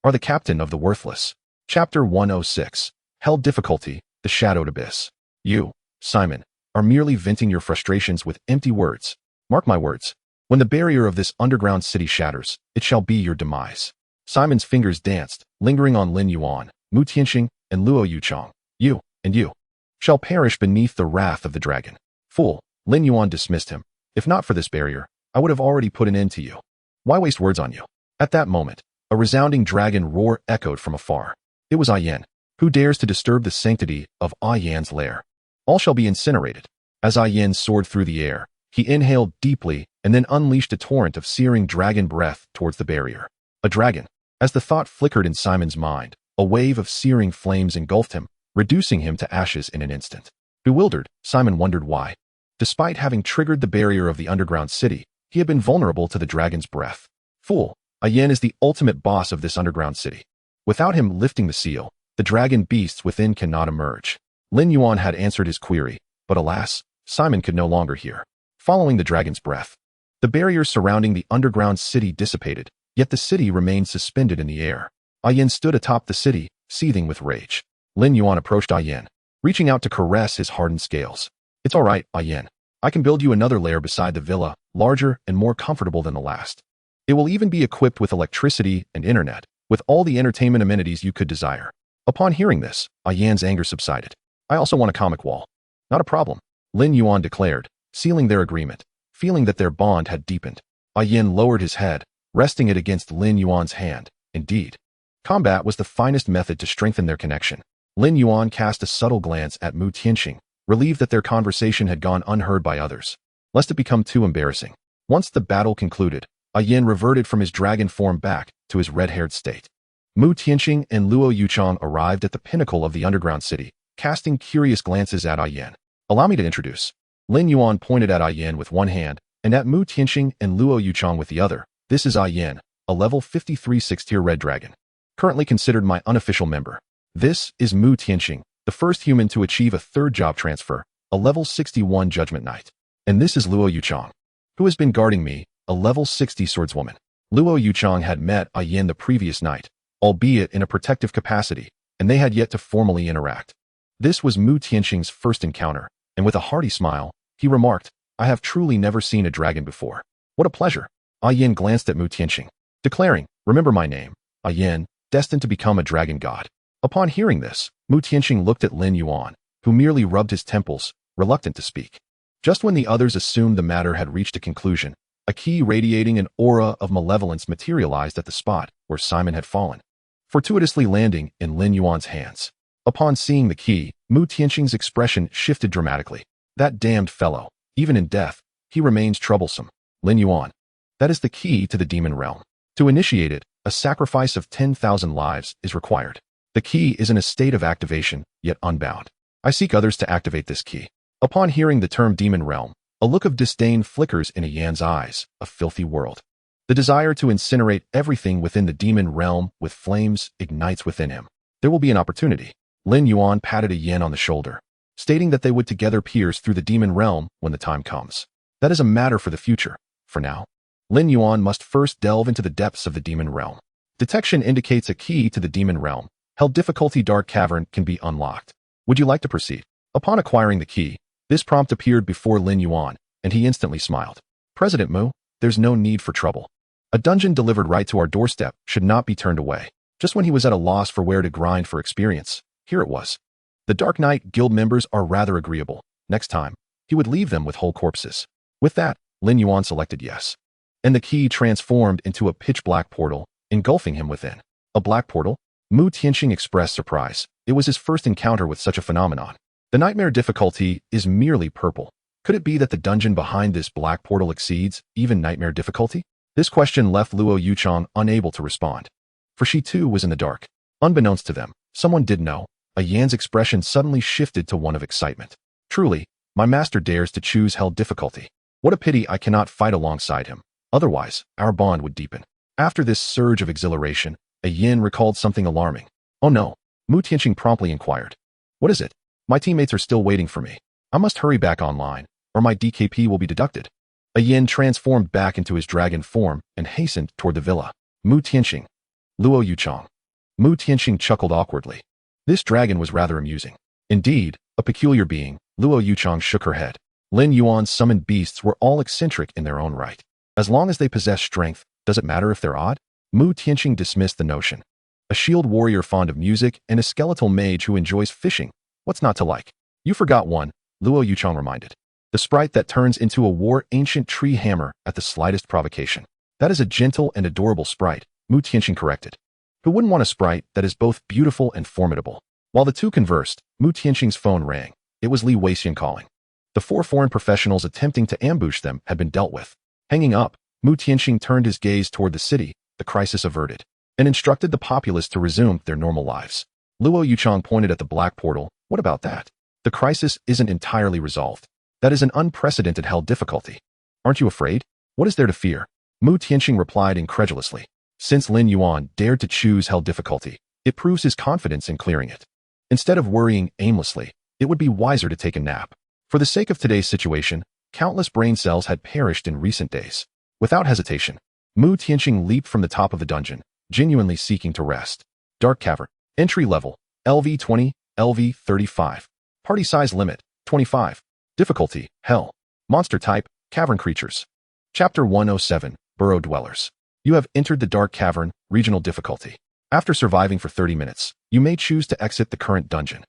are the captain of the worthless. Chapter 106. Hell Difficulty, The Shadowed Abyss. You, Simon, are merely venting your frustrations with empty words. Mark my words. When the barrier of this underground city shatters, it shall be your demise. Simon's fingers danced, lingering on Lin Yuan, Mu Tianqing, and Luo Yuchang. You, and you, shall perish beneath the wrath of the dragon. Fool, Lin Yuan dismissed him. If not for this barrier, I would have already put an end to you. Why waste words on you? At that moment, a resounding dragon roar echoed from afar. It was Yan. Who dares to disturb the sanctity of Yan's lair? All shall be incinerated. As Yan soared through the air, he inhaled deeply and then unleashed a torrent of searing dragon breath towards the barrier. A dragon. As the thought flickered in Simon's mind, a wave of searing flames engulfed him, reducing him to ashes in an instant. Bewildered, Simon wondered why. Despite having triggered the barrier of the underground city, he had been vulnerable to the dragon's breath. Fool, Yan is the ultimate boss of this underground city. Without him lifting the seal, the dragon beasts within cannot emerge. Lin Yuan had answered his query, but alas, Simon could no longer hear. Following the dragon's breath, the barriers surrounding the underground city dissipated, yet the city remained suspended in the air. Yan stood atop the city, seething with rage. Lin Yuan approached Yan, reaching out to caress his hardened scales. It's all right, Yan. I can build you another lair beside the villa, larger and more comfortable than the last. It will even be equipped with electricity and internet, with all the entertainment amenities you could desire. Upon hearing this, Yan's anger subsided. I also want a comic wall. Not a problem, Lin Yuan declared, sealing their agreement, feeling that their bond had deepened. Yan lowered his head, resting it against Lin Yuan's hand. Indeed, combat was the finest method to strengthen their connection. Lin Yuan cast a subtle glance at Mu Tianqing, relieved that their conversation had gone unheard by others, lest it become too embarrassing. Once the battle concluded, Yan reverted from his dragon form back to his red-haired state. Mu Tianqing and Luo Yuchang arrived at the pinnacle of the underground city, casting curious glances at Yan. Allow me to introduce. Lin Yuan pointed at Yan with one hand, and at Mu Tianqing and Luo Yuchang with the other. This is Yan, a level 53 6th-tier red dragon, currently considered my unofficial member. This is Mu Tianqing, the first human to achieve a 3rd job transfer, a level 61 Judgment Knight. And this is Luo Yuchang, who has been guarding me, a level 60 swordswoman. Luo Yuchang had met Yan the previous night, albeit in a protective capacity, and they had yet to formally interact. This was Mu Tianqing's first encounter, and with a hearty smile, he remarked, I have truly never seen a dragon before. What a pleasure. Yan glanced at Mu Tianqing, declaring, remember my name, Yan, destined to become a dragon god. Upon hearing this, Mu Tianqing looked at Lin Yuan, who merely rubbed his temples, reluctant to speak. Just when the others assumed the matter had reached a conclusion, A key radiating an aura of malevolence materialized at the spot where Simon had fallen, fortuitously landing in Lin Yuan's hands. Upon seeing the key, Mu Tianqing's expression shifted dramatically. That damned fellow. Even in death, he remains troublesome. Lin Yuan. That is the key to the demon realm. To initiate it, a sacrifice of 10,000 lives is required. The key is in a state of activation, yet unbound. I seek others to activate this key. Upon hearing the term demon realm, a look of disdain flickers in a Yan's eyes, a filthy world. The desire to incinerate everything within the demon realm with flames ignites within him. There will be an opportunity. Lin Yuan patted a Yan on the shoulder, stating that they would together pierce through the demon realm when the time comes. That is a matter for the future. For now, Lin Yuan must first delve into the depths of the demon realm. Detection indicates a key to the demon realm. Hell difficulty dark cavern can be unlocked. Would you like to proceed? Upon acquiring the key, this prompt appeared before Lin Yuan, and he instantly smiled. President Mu, there's no need for trouble. A dungeon delivered right to our doorstep should not be turned away. Just when he was at a loss for where to grind for experience, here it was. The Dark Knight Guild members are rather agreeable. Next time, he would leave them with whole corpses. With that, Lin Yuan selected yes. And the key transformed into a pitch-black portal, engulfing him within. A black portal? Mu Tianqing expressed surprise. It was his first encounter with such a phenomenon. The nightmare difficulty is merely purple. Could it be that the dungeon behind this black portal exceeds even nightmare difficulty? This question left Luo Yuchang unable to respond, for she too was in the dark. Unbeknownst to them, someone did know. A Yan's expression suddenly shifted to one of excitement. Truly, my master dares to choose hell difficulty. What a pity I cannot fight alongside him. Otherwise, our bond would deepen. After this surge of exhilaration, a Yin recalled something alarming. Oh no, Mu Tianqing promptly inquired. What is it? My teammates are still waiting for me. I must hurry back online, or my DKP will be deducted. A Yin transformed back into his dragon form and hastened toward the villa. Mu Tianqing. Luo Yuchang. Mu Tianqing chuckled awkwardly. This dragon was rather amusing. Indeed, a peculiar being. Luo Yuchang shook her head. Lin Yuan's summoned beasts were all eccentric in their own right. As long as they possess strength, does it matter if they're odd? Mu Tianqing dismissed the notion. A shield warrior fond of music and a skeletal mage who enjoys fishing. What's not to like? You forgot one, Luo Yuchang reminded. The sprite that turns into a war ancient tree hammer at the slightest provocation. That is a gentle and adorable sprite, Mu Tianqing corrected. Who wouldn't want a sprite that is both beautiful and formidable? While the two conversed, Mu Tianqing's phone rang. It was Li Weixian calling. The 4 foreign professionals attempting to ambush them had been dealt with. Hanging up, Mu Tianqing turned his gaze toward the city, the crisis averted, and instructed the populace to resume their normal lives. Luo Yuchang pointed at the black portal. What about that? The crisis isn't entirely resolved. That is an unprecedented hell difficulty. Aren't you afraid? What is there to fear? Mu Tianqing replied incredulously. Since Lin Yuan dared to choose hell difficulty, it proves his confidence in clearing it. Instead of worrying aimlessly, it would be wiser to take a nap. For the sake of today's situation, countless brain cells had perished in recent days. Without hesitation, Mu Tianqing leaped from the top of the dungeon, genuinely seeking to rest. Dark Cavern. Entry level. LV 20, LV 35. Party size limit. 25. Difficulty. Hell. Monster type. Cavern creatures. Chapter 107. Burrow Dwellers. You have entered the Dark Cavern, regional difficulty. After surviving for 30 minutes, you may choose to exit the current dungeon.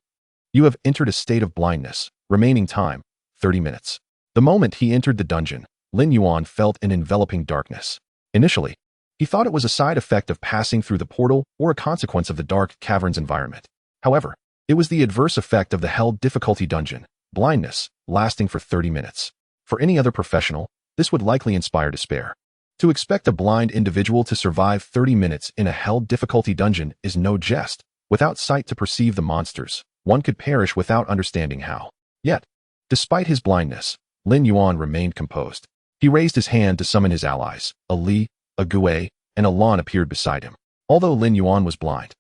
You have entered a state of blindness. Remaining time, 30 minutes. The moment he entered the dungeon, Lin Yuan felt an enveloping darkness. Initially, he thought it was a side effect of passing through the portal or a consequence of the Dark Cavern's environment. However, it was the adverse effect of the Hell difficulty dungeon, blindness, lasting for 30 minutes. For any other professional, this would likely inspire despair. To expect a blind individual to survive 30 minutes in a Hell difficulty dungeon is no jest. Without sight to perceive the monsters, one could perish without understanding how. Yet, despite his blindness, Lin Yuan remained composed. He raised his hand to summon his allies. A Li, a Gue, and a Lan appeared beside him. Although Lin Yuan was blind,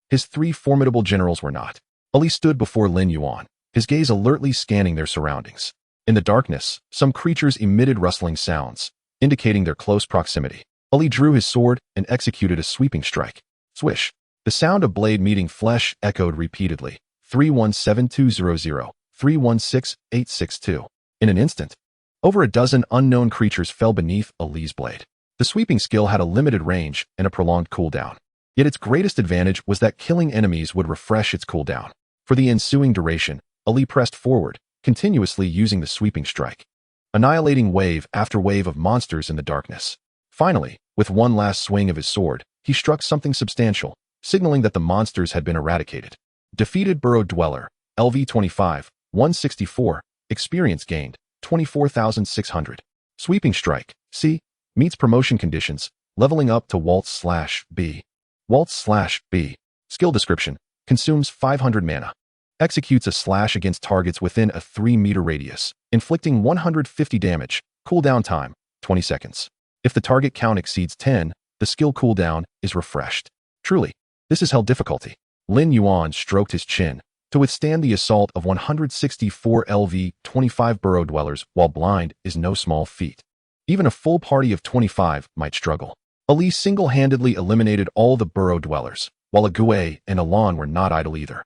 his 3 formidable generals were not. Ali stood before Lin Yuan, his gaze alertly scanning their surroundings. In the darkness, some creatures emitted rustling sounds, indicating their close proximity. Ali drew his sword and executed a sweeping strike. Swish. The sound of blade meeting flesh echoed repeatedly. 317200, 316862. In an instant, over a dozen unknown creatures fell beneath Ali's blade. The sweeping skill had a limited range and a prolonged cooldown. Yet its greatest advantage was that killing enemies would refresh its cooldown. For the ensuing duration, Ali pressed forward, continuously using the sweeping strike. annihilating wave after wave of monsters in the darkness. Finally, with one last swing of his sword, he struck something substantial, signaling that the monsters had been eradicated. Defeated Burrow Dweller, LV25, 164, experience gained, 24,600. Sweeping Strike, C, meets promotion conditions, leveling up to Waltz/B. Waltz/B. Skill description, consumes 500 mana. Executes a slash against targets within a 3-meter radius, inflicting 150 damage, cooldown time, 20 seconds. If the target count exceeds 10, the skill cooldown is refreshed. Truly, this is hell difficulty. Lin Yuan stroked his chin. To withstand the assault of 164 LV-25 Burrow Dwellers while blind is no small feat. Even a full party of 25 might struggle. Ali single-handedly eliminated all the Burrow Dwellers, while Ague and Alon were not idle either.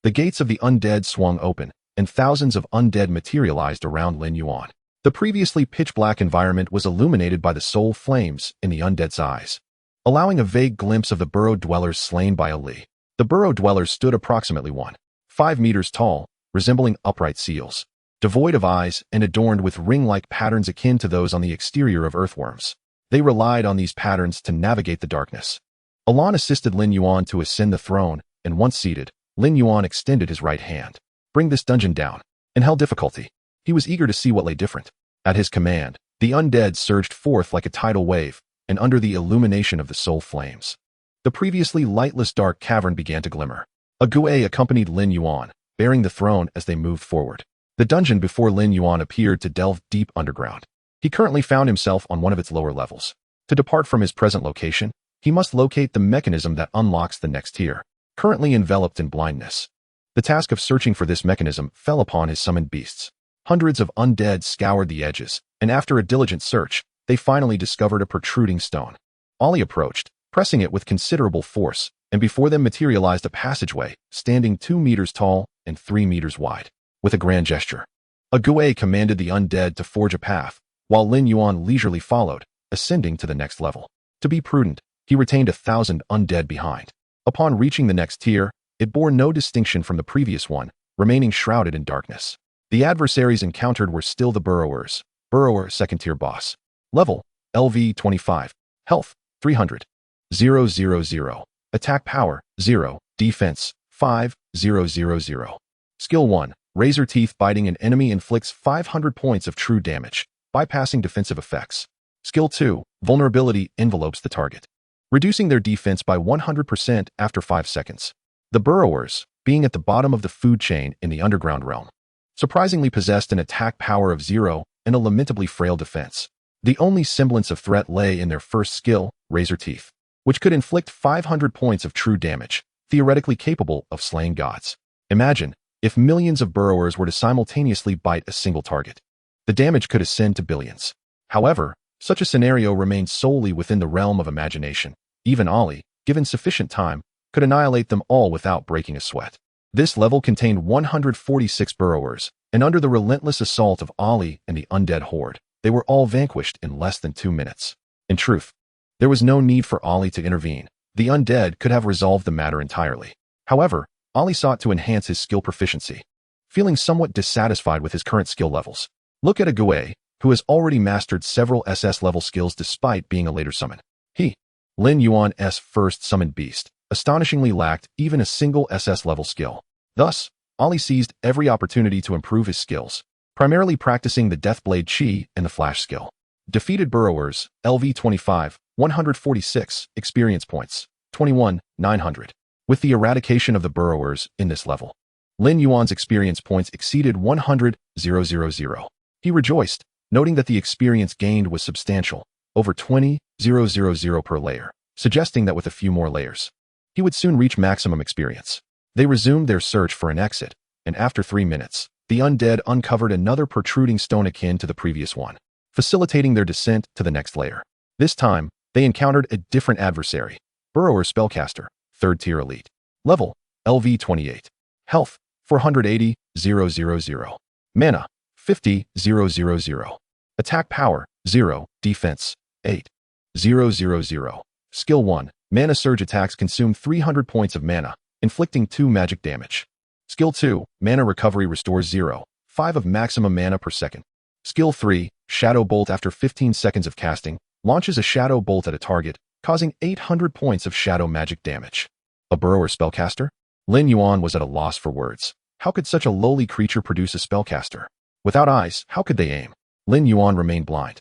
The gates of the undead swung open, and thousands of undead materialized around Lin Yuan. The previously pitch-black environment was illuminated by the soul flames in the undead's eyes, allowing a vague glimpse of the Burrow Dwellers slain by Ali. The Burrow Dwellers stood approximately 1.5 meters tall, resembling upright seals, devoid of eyes and adorned with ring-like patterns akin to those on the exterior of earthworms. They relied on these patterns to navigate the darkness. Alon assisted Lin Yuan to ascend the throne, and once seated, Lin Yuan extended his right hand. Bring this dungeon down. In hell difficulty. He was eager to see what lay different. At his command, the undead surged forth like a tidal wave, and under the illumination of the soul flames, the previously lightless dark cavern began to glimmer. Ague accompanied Lin Yuan, bearing the throne as they moved forward. The dungeon before Lin Yuan appeared to delve deep underground. He currently found himself on one of its lower levels. To depart from his present location, he must locate the mechanism that unlocks the next tier, currently enveloped in blindness. The task of searching for this mechanism fell upon his summoned beasts. Hundreds of undead scoured the edges, and after a diligent search, they finally discovered a protruding stone. Ali approached, pressing it with considerable force, and before them materialized a passageway, standing 2 meters tall and 3 meters wide. With a grand gesture, Ague commanded the undead to forge a path, while Lin Yuan leisurely followed, ascending to the next level. To be prudent, he retained 1,000 undead behind. Upon reaching the next tier, it bore no distinction from the previous one, remaining shrouded in darkness. The adversaries encountered were still the Burrowers. Burrower second-tier boss. Level, LV25. Health, 300. 000. Attack power, 0. Defense, 5. 000. Skill 1. Razor Teeth biting an enemy inflicts 500 points of true damage, bypassing defensive effects. Skill 2. Vulnerability envelopes the target, reducing their defense by 100% after 5 seconds. The Burrowers, being at the bottom of the food chain in the underground realm, surprisingly possessed an attack power of 0 and a lamentably frail defense. The only semblance of threat lay in their first skill, Razor Teeth, which could inflict 500 points of true damage, theoretically capable of slaying gods. Imagine if millions of Burrowers were to simultaneously bite a single target. The damage could ascend to billions. However, such a scenario remained solely within the realm of imagination. Even Ali, given sufficient time, could annihilate them all without breaking a sweat. This level contained 146 Burrowers, and under the relentless assault of Ali and the undead horde, they were all vanquished in less than 2 minutes. In truth, there was no need for Ali to intervene. The undead could have resolved the matter entirely. However, Ali sought to enhance his skill proficiency, feeling somewhat dissatisfied with his current skill levels. Look at Ague, who has already mastered several SS-level skills despite being a later summon. He, Lin Yuan's first summoned beast, astonishingly lacked even a single SS-level skill. Thus, Ali seized every opportunity to improve his skills, primarily practicing the Deathblade Chi and the Flash skill. Defeated Burrowers, LV25, 146, experience points, 21,900. With the eradication of the Burrowers in this level, Lin Yuan's experience points exceeded 100,000. He rejoiced, noting that the experience gained was substantial, over 20,000 per layer, suggesting that with a few more layers, he would soon reach maximum experience. They resumed their search for an exit, and after 3 minutes, the undead uncovered another protruding stone akin to the previous one, facilitating their descent to the next layer. This time, they encountered a different adversary, Burrower Spellcaster, 3rd tier elite. Level, LV28. Health, 480,000. Mana, 50,000. Attack power, 0. Defense, 8,000. Skill 1. Mana Surge attacks consume 300 points of mana, inflicting 2 magic damage. Skill 2. Mana Recovery restores 0.5 of maximum mana per second. Skill 3, Shadow Bolt. After 15 seconds of casting, launches a Shadow Bolt at a target, causing 800 points of shadow magic damage. A burrower spellcaster? Lin Yuan was at a loss for words. How could such a lowly creature produce a spellcaster? Without eyes, how could they aim? Lin Yuan remained blind.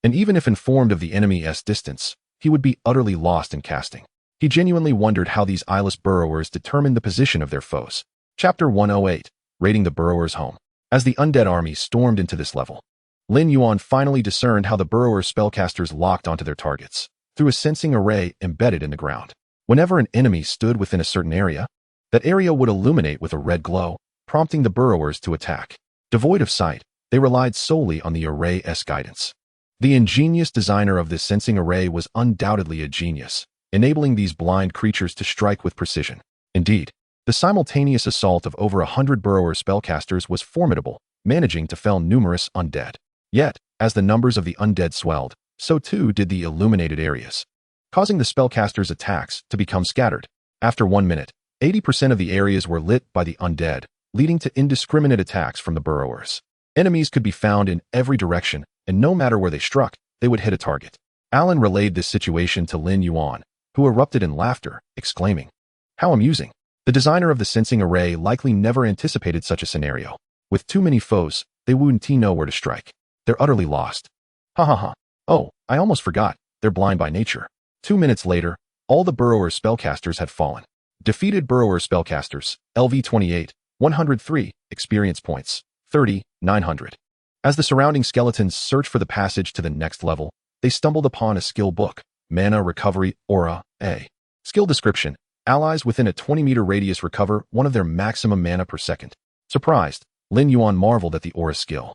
And even if informed of the enemy's distance, he would be utterly lost in casting. He genuinely wondered how these eyeless burrowers determined the position of their foes. Chapter 108, Raiding the Burrower's Home. As the undead army stormed into this level, Lin Yuan finally discerned how the burrower spellcasters locked onto their targets, through a sensing array embedded in the ground. Whenever an enemy stood within a certain area, that area would illuminate with a red glow, prompting the burrowers to attack. Devoid of sight, they relied solely on the array's guidance. The ingenious designer of this sensing array was undoubtedly a genius, enabling these blind creatures to strike with precision. Indeed, the simultaneous assault of over 100 burrower spellcasters was formidable, managing to fell numerous undead. Yet, as the numbers of the undead swelled, so too did the illuminated areas, causing the spellcasters' attacks to become scattered. After 1 minute, 80% of the areas were lit by the undead, leading to indiscriminate attacks from the burrowers. Enemies could be found in every direction, and no matter where they struck, they would hit a target. Alan relayed this situation to Lin Yuan, who erupted in laughter, exclaiming, "How amusing! The designer of the sensing array likely never anticipated such a scenario. With too many foes, they wouldn't know where to strike. They're utterly lost. Ha ha ha. Oh, I almost forgot, they're blind by nature." 2 minutes later, all the burrower spellcasters had fallen. Defeated burrower spellcasters, LV 28, 103, experience points, 30, 900. As the surrounding skeletons searched for the passage to the next level, they stumbled upon a skill book, Mana Recovery Aura A. Skill description: allies within a 20-meter radius recover one of their maximum mana per second. Surprised, Lin Yuan marveled at the Aura skill.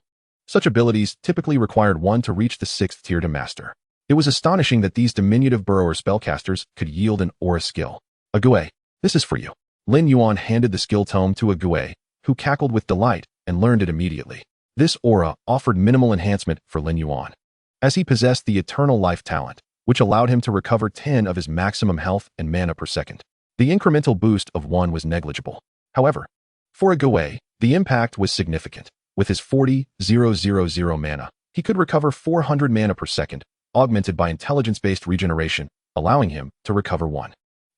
Such abilities typically required one to reach the 6th tier to master. It was astonishing that these diminutive burrower spellcasters could yield an Aura skill. Ague, this is for you. Lin Yuan handed the skill tome to Ague, who cackled with delight and learned it immediately. This aura offered minimal enhancement for Lin Yuan, as he possessed the Eternal Life talent, which allowed him to recover 10 of his maximum health and mana per second. The incremental boost of 1 was negligible. However, for Ague, the impact was significant. With his 40,000 mana, he could recover 400 mana per second, augmented by intelligence-based regeneration, allowing him to recover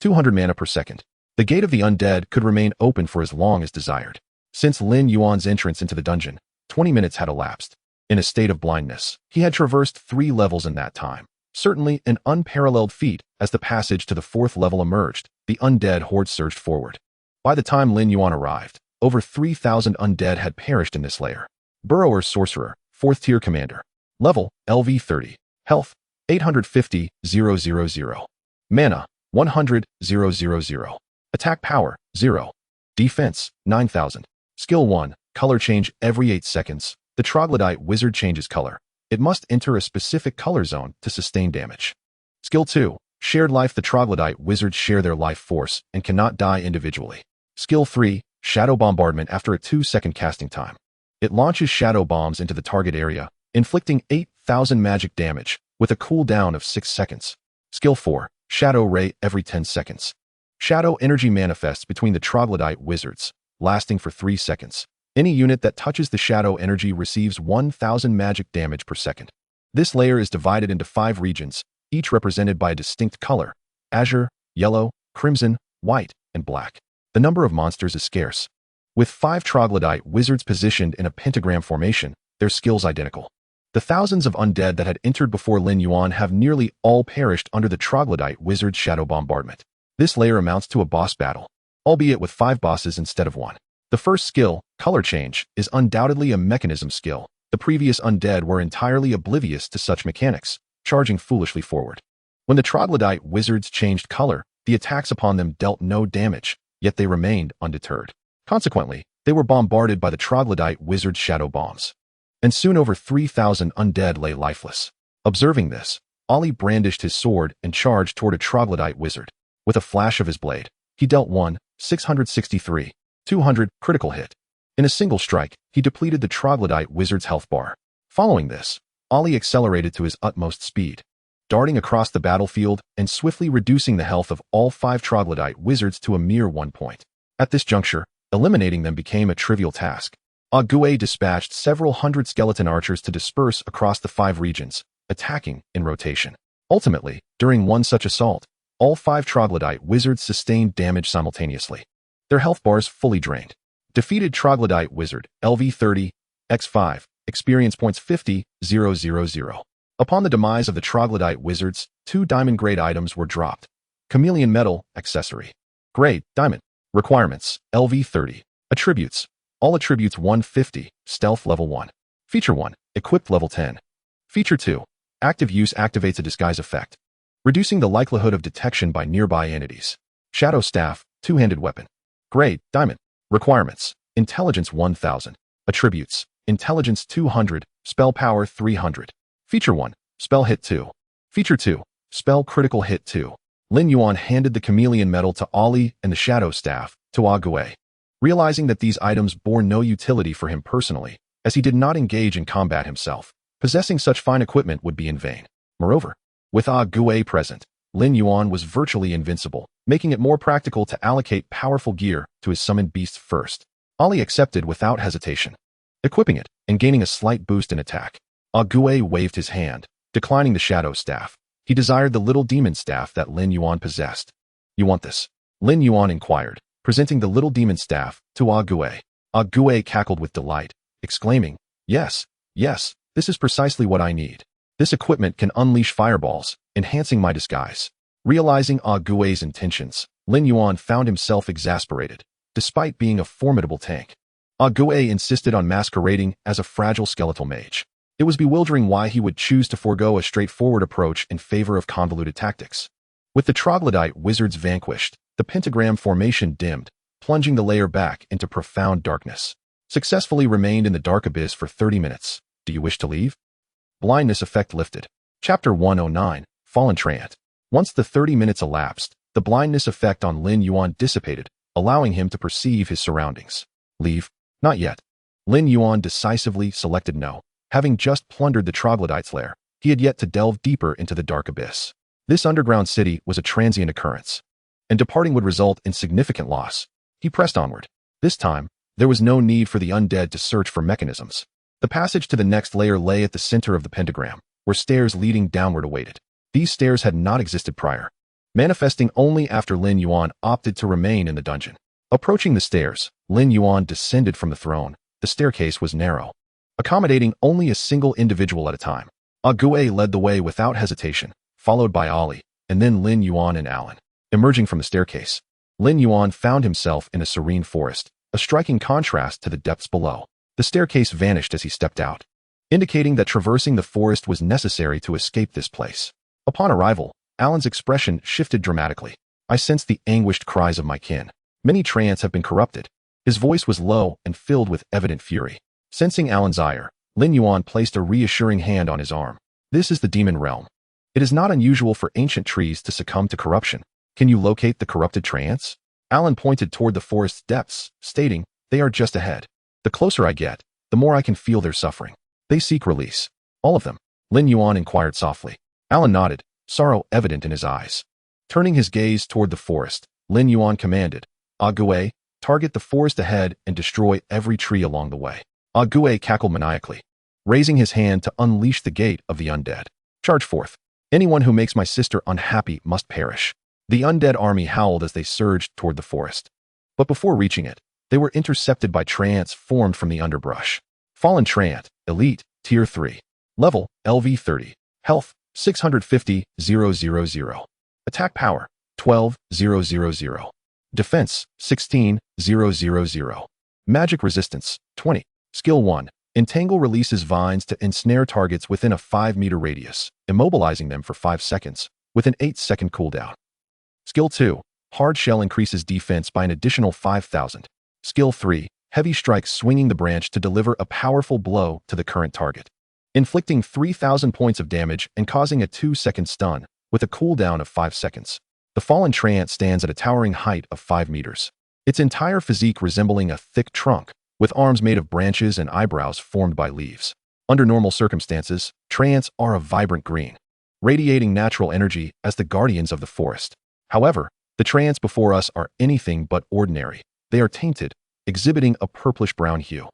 200 mana per second. The Gate of the Undead could remain open for as long as desired. Since Lin Yuan's entrance into the dungeon, 20 minutes had elapsed. In a state of blindness, he had traversed 3 levels in that time. Certainly an unparalleled feat. As the passage to the 4th level emerged, the undead horde surged forward. By the time Lin Yuan arrived, over 3,000 undead had perished in this lair. Burrower Sorcerer, 4th tier commander. Level, LV 30. Health, 850,000. Mana, 100,000. Attack power, 0. Defense, 9,000. Skill 1, color change every 8 seconds. The troglodyte wizard changes color. It must enter a specific color zone to sustain damage. Skill 2, shared life. The troglodyte wizards share their life force and cannot die individually. Skill 3, shadow bombardment. After a 2-second casting time, it launches shadow bombs into the target area, inflicting 8,000 magic damage, with a cooldown of 6 seconds. Skill 4, shadow ray. Every 10 seconds, shadow energy manifests between the troglodyte wizards, lasting for 3 seconds. Any unit that touches the shadow energy receives 1,000 magic damage per second. This layer is divided into 5 regions, each represented by a distinct color: azure, yellow, crimson, white, and black. The number of monsters is scarce. With 5 troglodyte wizards positioned in a pentagram formation, their skills identical. The thousands of undead that had entered before Lin Yuan have nearly all perished under the troglodyte wizard's shadow bombardment. This layer amounts to a boss battle, albeit with 5 bosses instead of 1. The first skill, color change, is undoubtedly a mechanism skill. The previous undead were entirely oblivious to such mechanics, charging foolishly forward. When the troglodyte wizards changed color, the attacks upon them dealt no damage, yet they remained undeterred. Consequently, they were bombarded by the troglodyte wizard's shadow bombs. And soon over 3,000 undead lay lifeless. Observing this, Ali brandished his sword and charged toward a troglodyte wizard. With a flash of his blade, he dealt 663, 200 critical hit. In a single strike, he depleted the troglodyte wizard's health bar. Following this, Ali accelerated to his utmost speed, darting across the battlefield and swiftly reducing the health of all 5 troglodyte wizards to a mere 1 point. At this juncture, eliminating them became a trivial task. Ague dispatched several hundred skeleton archers to disperse across the 5 regions, attacking in rotation. Ultimately, during one such assault, all 5 troglodyte wizards sustained damage simultaneously. Their health bars fully drained. Defeated troglodyte wizard, LV30, X5, experience points 50,000. Upon the demise of the troglodyte wizards, 2 diamond-grade items were dropped. Chameleon Metal, accessory. Grade, diamond. Requirements, LV30. Attributes. All attributes 150, stealth level 1. Feature 1, equipped level 10. Feature 2, active use activates a disguise effect, reducing the likelihood of detection by nearby entities. Shadow Staff, two-handed weapon. Grade, diamond. Requirements, intelligence 1000. Attributes, intelligence 200, spell power 300. Feature 1, spell hit 2. Feature 2, spell critical hit 2. Lin Yuan handed the chameleon metal to Ali and the shadow staff to Ague, realizing that these items bore no utility for him personally, as he did not engage in combat himself. Possessing such fine equipment would be in vain. Moreover, with Ague present, Lin Yuan was virtually invincible, making it more practical to allocate powerful gear to his summoned beasts first. Ali accepted without hesitation, equipping it and gaining a slight boost in attack. Ague waved his hand, declining the shadow staff. He desired the little demon staff that Lin Yuan possessed. "You want this?" Lin Yuan inquired, presenting the little demon staff to Ague. Ague cackled with delight, exclaiming, "Yes, yes, this is precisely what I need. This equipment can unleash fireballs, enhancing my disguise." Realizing Ague's intentions, Lin Yuan found himself exasperated, despite being a formidable tank. Ague insisted on masquerading as a fragile skeletal mage. It was bewildering why he would choose to forego a straightforward approach in favor of convoluted tactics. With the troglodyte wizards vanquished, the pentagram formation dimmed, plunging the layer back into profound darkness. Successfully remained in the dark abyss for 30 minutes. Do you wish to leave? Blindness effect lifted. Chapter 109, Fallen Treant. Once the 30 minutes elapsed, the blindness effect on Lin Yuan dissipated, allowing him to perceive his surroundings. Leave? Not yet. Lin Yuan decisively selected no. Having just plundered the troglodyte's lair, he had yet to delve deeper into the dark abyss. This underground city was a transient occurrence, and departing would result in significant loss. He pressed onward. This time, there was no need for the undead to search for mechanisms. The passage to the next layer lay at the center of the pentagram, where stairs leading downward awaited. These stairs had not existed prior, manifesting only after Lin Yuan opted to remain in the dungeon. Approaching the stairs, Lin Yuan descended from the throne. The staircase was narrow, accommodating only a single individual at a time. Ague led the way without hesitation, followed by Ali, and then Lin Yuan and Alan. Emerging from the staircase, Lin Yuan found himself in a serene forest, a striking contrast to the depths below. The staircase vanished as he stepped out, indicating that traversing the forest was necessary to escape this place. Upon arrival, Alan's expression shifted dramatically. "I sensed the anguished cries of my kin. Many Treants have been corrupted." His voice was low and filled with evident fury. Sensing Alan's ire, Lin Yuan placed a reassuring hand on his arm. "This is the demon realm. It is not unusual for ancient trees to succumb to corruption. Can you locate the corrupted Treants?" Alan pointed toward the forest's depths, stating, "They are just ahead. The closer I get, the more I can feel their suffering. They seek release." "All of them?" Lin Yuan inquired softly. Alan nodded, sorrow evident in his eyes. Turning his gaze toward the forest, Lin Yuan commanded, "Ague, target the forest ahead and destroy every tree along the way." Ague cackled maniacally, raising his hand to unleash the gate of the undead. "Charge forth. Anyone who makes my sister unhappy must perish." The undead army howled as they surged toward the forest. But before reaching it, they were intercepted by Treants formed from the underbrush. Fallen Treant, Elite, Tier 3. Level, LV30. Health, 650,000. Attack power, 12,000. Defense, 16,000. Magic resistance, 20. Skill 1. Entangle releases vines to ensnare targets within a 5-meter radius, immobilizing them for 5 seconds, with an 8-second cooldown. Skill 2. Hard Shell increases defense by an additional 5,000. Skill 3. Heavy Strike swinging the branch to deliver a powerful blow to the current target, inflicting 3,000 points of damage and causing a 2-second stun, with a cooldown of 5 seconds. The Fallen Treant stands at a towering height of 5 meters, its entire physique resembling a thick trunk, with arms made of branches and eyebrows formed by leaves. Under normal circumstances, Treants are a vibrant green, radiating natural energy as the guardians of the forest. However, the Treants before us are anything but ordinary. They are tainted, exhibiting a purplish-brown hue.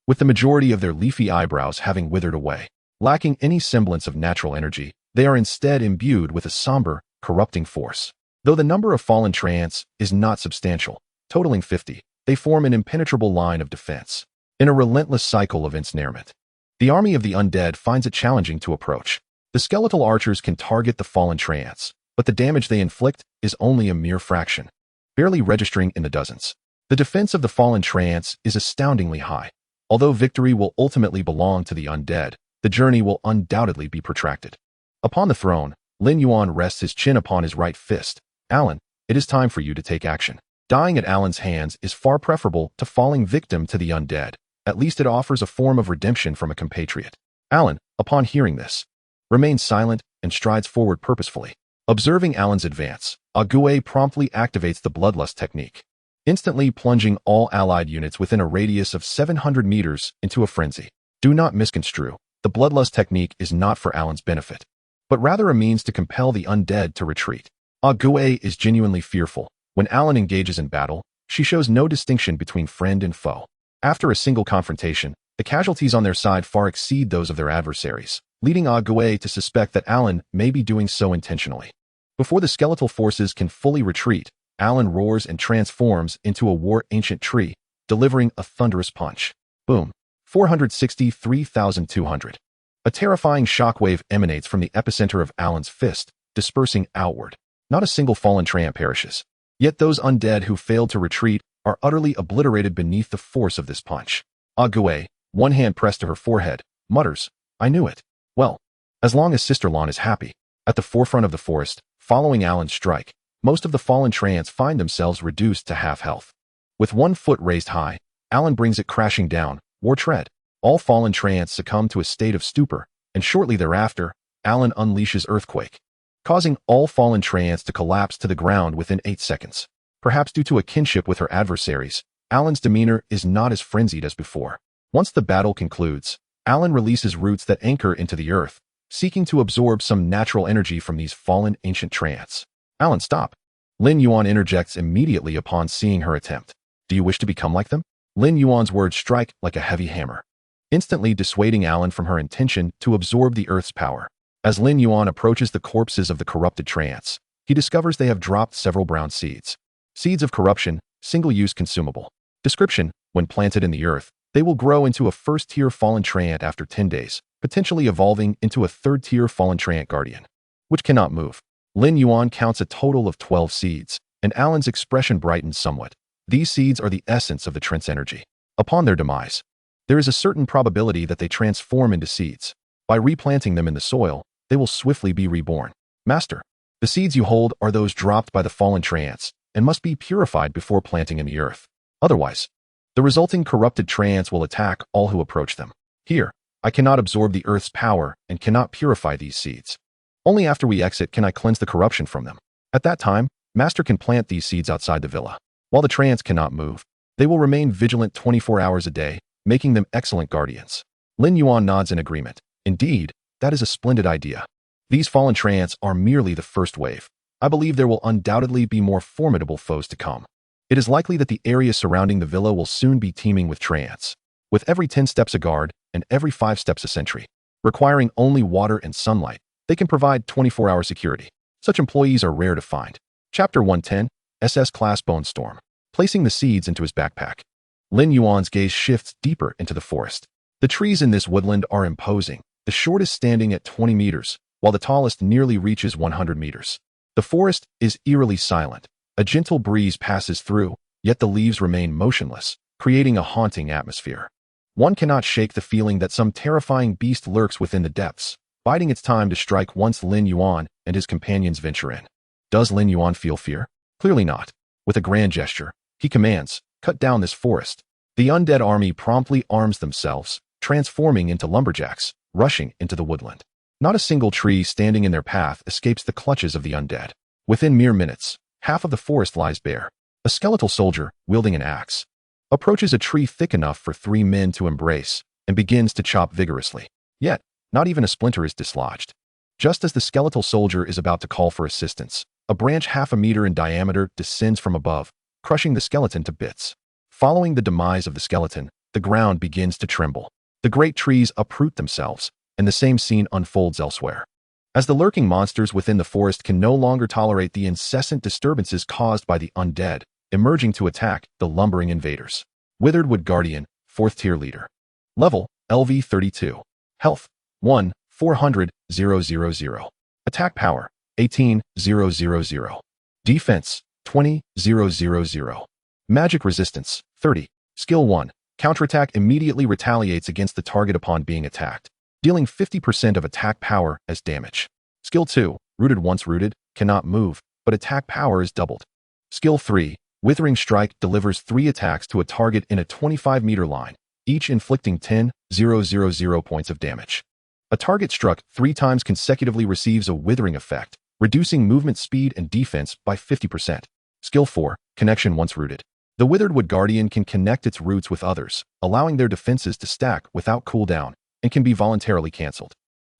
with the majority of their leafy eyebrows having withered away. Lacking any semblance of natural energy, they are instead imbued with a somber, corrupting force. Though the number of fallen treants is not substantial, totaling 50, they form an impenetrable line of defense. In a relentless cycle of ensnarement, the army of the undead finds it challenging to approach. The skeletal archers can target the fallen treants, but the damage they inflict is only a mere fraction, barely registering in the dozens. The defense of the fallen treants is astoundingly high. Although victory will ultimately belong to the undead, the journey will undoubtedly be protracted. Upon the throne, Lin Yuan rests his chin upon his right fist. Alan, it is time for you to take action. Dying at Alan's hands is far preferable to falling victim to the undead. At least it offers a form of redemption from a compatriot. Alan, upon hearing this, remains silent and strides forward purposefully. Observing Alan's advance, Ague promptly activates the bloodlust technique, instantly plunging all allied units within a radius of 700 meters into a frenzy. Do not misconstrue. The bloodlust technique is not for Alan's benefit, but rather a means to compel the undead to retreat. Ague is genuinely fearful. When Alan engages in battle, she shows no distinction between friend and foe. After a single confrontation, the casualties on their side far exceed those of their adversaries, leading Ague to suspect that Alan may be doing so intentionally. Before the skeletal forces can fully retreat, Alan roars and transforms into a war-ancient tree, delivering a thunderous punch. Boom. 463,200. A terrifying shockwave emanates from the epicenter of Alan's fist, dispersing outward. Not a single fallen treant perishes. Yet those undead who failed to retreat are utterly obliterated beneath the force of this punch. Ague, one hand pressed to her forehead, mutters, "I knew it." Well, as long as Sister Lon is happy. At the forefront of the forest, following Alan's strike, most of the fallen treants find themselves reduced to half health. With one foot raised high, Alan brings it crashing down, war tread. All fallen treants succumb to a state of stupor, and shortly thereafter, Alan unleashes earthquake, causing all fallen treants to collapse to the ground within 8 seconds. Perhaps due to a kinship with her adversaries, Alan's demeanor is not as frenzied as before. Once the battle concludes, Alan releases roots that anchor into the earth, seeking to absorb some natural energy from these fallen ancient treants. Alan, stop. Lin Yuan interjects immediately upon seeing her attempt. Do you wish to become like them? Lin Yuan's words strike like a heavy hammer, instantly dissuading Alan from her intention to absorb the earth's power. As Lin Yuan approaches the corpses of the corrupted treants, he discovers they have dropped several brown seeds. Seeds of corruption, single-use consumable. Description: when planted in the earth, they will grow into a first-tier fallen treant after 10 days, potentially evolving into a third-tier fallen treant guardian, which cannot move. Lin Yuan counts a total of 12 seeds, and Alan's expression brightens somewhat. These seeds are the essence of the treant's energy. Upon their demise, there is a certain probability that they transform into seeds. By replanting them in the soil, they will swiftly be reborn. Master, the seeds you hold are those dropped by the fallen treants, and must be purified before planting in the earth. Otherwise, the resulting corrupted treants will attack all who approach them. Here, I cannot absorb the earth's power and cannot purify these seeds. Only after we exit can I cleanse the corruption from them. At that time, Master can plant these seeds outside the villa. While the treants cannot move, they will remain vigilant 24 hours a day, making them excellent guardians. Lin Yuan nods in agreement. Indeed, that is a splendid idea. These fallen treants are merely the first wave. I believe there will undoubtedly be more formidable foes to come. It is likely that the area surrounding the villa will soon be teeming with treants, with every 10 steps a guard and every 5 steps a sentry. Requiring only water and sunlight, they can provide 24-hour security. Such employees are rare to find. Chapter 110, SS-Class Bone Storm. Placing the seeds into his backpack, Lin Yuan's gaze shifts deeper into the forest. The trees in this woodland are imposing, the shortest standing at 20 meters, while the tallest nearly reaches 100 meters. The forest is eerily silent. A gentle breeze passes through, yet the leaves remain motionless, creating a haunting atmosphere. One cannot shake the feeling that some terrifying beast lurks within the depths, biding its time to strike once Lin Yuan and his companions venture in. Does Lin Yuan feel fear? Clearly not. With a grand gesture, he commands, "Cut down this forest." The undead army promptly arms themselves, transforming into lumberjacks, rushing into the woodland. Not a single tree standing in their path escapes the clutches of the undead. Within mere minutes, half of the forest lies bare. A skeletal soldier, wielding an axe, approaches a tree thick enough for 3 men to embrace and begins to chop vigorously. Yet, not even a splinter is dislodged. Just as the skeletal soldier is about to call for assistance, a branch half a meter in diameter descends from above, crushing the skeleton to bits. Following the demise of the skeleton, the ground begins to tremble. The great trees uproot themselves, and the same scene unfolds elsewhere. As the lurking monsters within the forest can no longer tolerate the incessant disturbances caused by the undead, emerging to attack the lumbering invaders. Withered Wood Guardian, 4th tier leader. Level, LV 32. Health, 1, 400, 000. Attack power, 18, 000. Defense, 20, 000. Magic resistance, 30. Skill 1. Counterattack immediately retaliates against the target upon being attacked, dealing 50% of attack power as damage. Skill 2. Rooted. Once rooted, cannot move, but attack power is doubled. Skill 3. Withering Strike delivers 3 attacks to a target in a 25-meter line, each inflicting 10, 000 points of damage. A target struck 3 times consecutively receives a withering effect, reducing movement speed and defense by 50%. Skill 4. Connection. Once rooted, the Withered Wood Guardian can connect its roots with others, allowing their defenses to stack without cooldown, and can be voluntarily cancelled.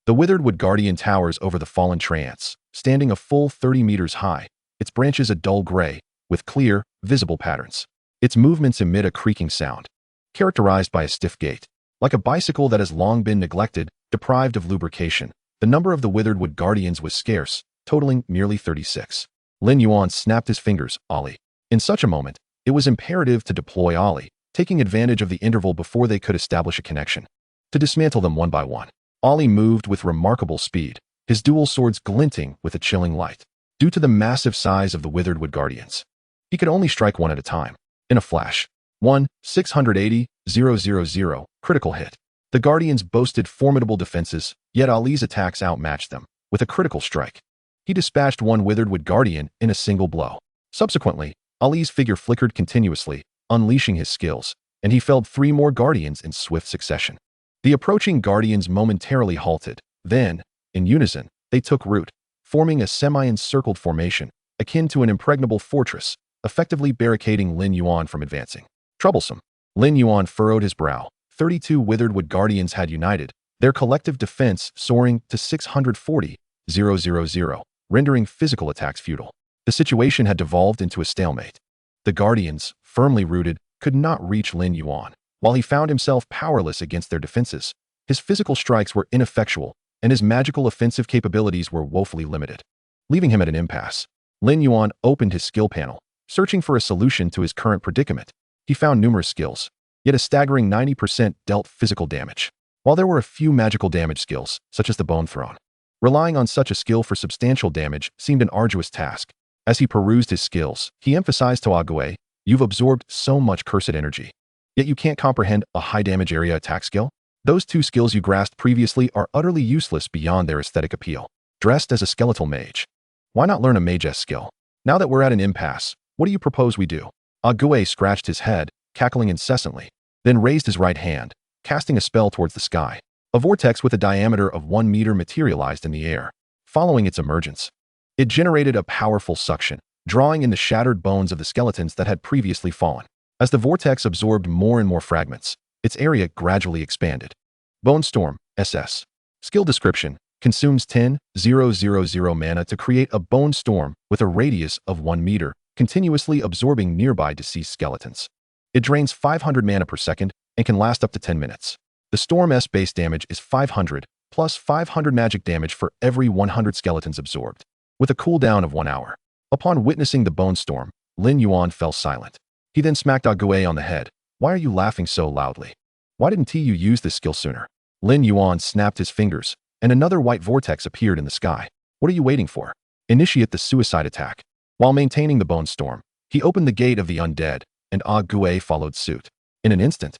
The Withered Wood Guardian towers over the fallen tree ants, standing a full 30 meters high, its branches a dull gray, with clear, visible patterns. Its movements emit a creaking sound, characterized by a stiff gait. Like a bicycle that has long been neglected, deprived of lubrication, the number of the Withered Wood Guardians was scarce, totaling merely 36. Lin Yuan snapped his fingers, Ollie. In such a moment, it was imperative to deploy Ollie, taking advantage of the interval before they could establish a connection. To dismantle them one by one, Ollie moved with remarkable speed, his dual swords glinting with a chilling light. Due to the massive size of the Withered Wood Guardians, he could only strike one at a time. In a flash, 1, 680, 000, critical hit. The Guardians boasted formidable defenses, yet Ali's attacks outmatched them. With a critical strike, he dispatched one Withered Wood Guardian in a single blow. Subsequently, Ali's figure flickered continuously, unleashing his skills, and he felled 3 more Guardians in swift succession. The approaching Guardians momentarily halted. Then, in unison, they took root, forming a semi-encircled formation, akin to an impregnable fortress, effectively barricading Lin Yuan from advancing. Troublesome. Lin Yuan furrowed his brow. 32 Withered Wood Guardians had united, their collective defense soaring to 640, 000, rendering physical attacks futile. The situation had devolved into a stalemate. The Guardians, firmly rooted, could not reach Lin Yuan, while he found himself powerless against their defenses. His physical strikes were ineffectual, and his magical offensive capabilities were woefully limited. Leaving him at an impasse, Lin Yuan opened his skill panel, searching for a solution to his current predicament. He found numerous skills, yet a staggering 90% dealt physical damage. While there were a few magical damage skills, such as the Bone Throne, relying on such a skill for substantial damage seemed an arduous task. As he perused his skills, he emphasized to Ague, "You've absorbed so much cursed energy, yet you can't comprehend a high damage area attack skill? Those 2 skills you grasped previously are utterly useless beyond their aesthetic appeal. Dressed as a skeletal mage, why not learn a mage-esque skill? Now that we're at an impasse, what do you propose we do?" Ague scratched his head, cackling incessantly, then raised his right hand, casting a spell towards the sky. A vortex with a diameter of 1 meter materialized in the air. Following its emergence, it generated a powerful suction, drawing in the shattered bones of the skeletons that had previously fallen. As the vortex absorbed more and more fragments, its area gradually expanded. Bone Storm, SS. Skill description: consumes 10,000 mana to create a bone storm with a radius of 1 meter, continuously absorbing nearby deceased skeletons. It drains 500 mana per second and can last up to 10 minutes. The Storm's base damage is 500, plus 500 magic damage for every 100 skeletons absorbed, with a cooldown of 1 hour. Upon witnessing the Bone Storm, Lin Yuan fell silent. He then smacked Ague on the head. "Why are you laughing so loudly? Why didn't you use this skill sooner?" Lin Yuan snapped his fingers, and another white vortex appeared in the sky. "What are you waiting for? Initiate the suicide attack." While maintaining the Bone Storm, he opened the gate of the undead, and Ague followed suit. In an instant,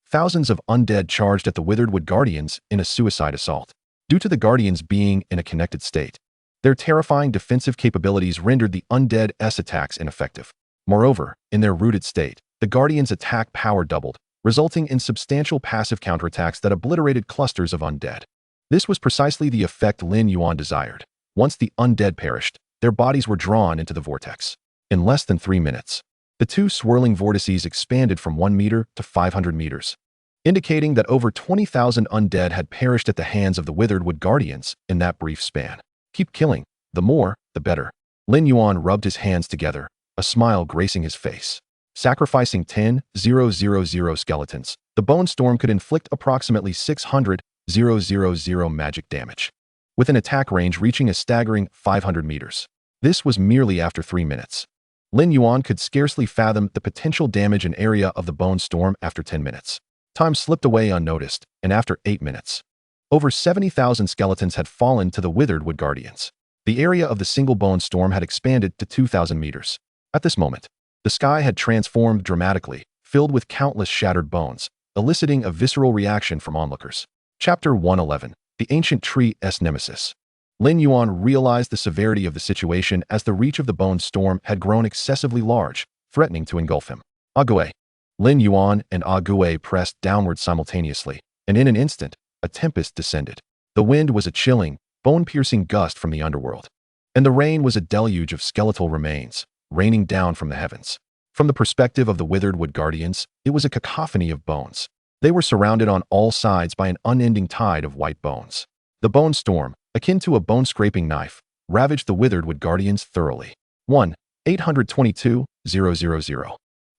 thousands of undead charged at the Withered Wood Guardians in a suicide assault. Due to the Guardians being in a connected state, their terrifying defensive capabilities rendered the undead's attacks ineffective. Moreover, in their rooted state, the Guardians' attack power doubled, resulting in substantial passive counterattacks that obliterated clusters of undead. This was precisely the effect Lin Yuan desired. Once the undead perished, their bodies were drawn into the vortex. In less than 3 minutes, the 2 swirling vortices expanded from 1 meter to 500 meters, indicating that over 20,000 undead had perished at the hands of the Withered Wood Guardians in that brief span. "Keep killing. The more, the better." Lin Yuan rubbed his hands together, a smile gracing his face. Sacrificing 10,000 skeletons, The Bone Storm could inflict approximately 600,000 magic damage, with an attack range reaching a staggering 500 meters. This was merely after 3 minutes. Lin Yuan could scarcely fathom the potential damage and area of the Bone Storm after 10 minutes. Time slipped away unnoticed, and after 8 minutes, over 70,000 skeletons had fallen to the withered wood guardians. The area of the single Bone Storm had expanded to 2,000 meters. At this moment, the sky had transformed dramatically, filled with countless shattered bones, eliciting a visceral reaction from onlookers. Chapter 111. The Ancient Tree's Nemesis. Lin Yuan realized the severity of the situation as the reach of the Bone Storm had grown excessively large, threatening to engulf him. Ague. Lin Yuan and Ague pressed downward simultaneously, and in an instant, a tempest descended. The wind was a chilling, bone-piercing gust from the underworld, and the rain was a deluge of skeletal remains, raining down from the heavens. From the perspective of the withered wood guardians, it was a cacophony of bones. They were surrounded on all sides by an unending tide of white bones. The Bone Storm, akin to a bone-scraping knife, ravaged the withered wood guardians thoroughly. 1-822-000.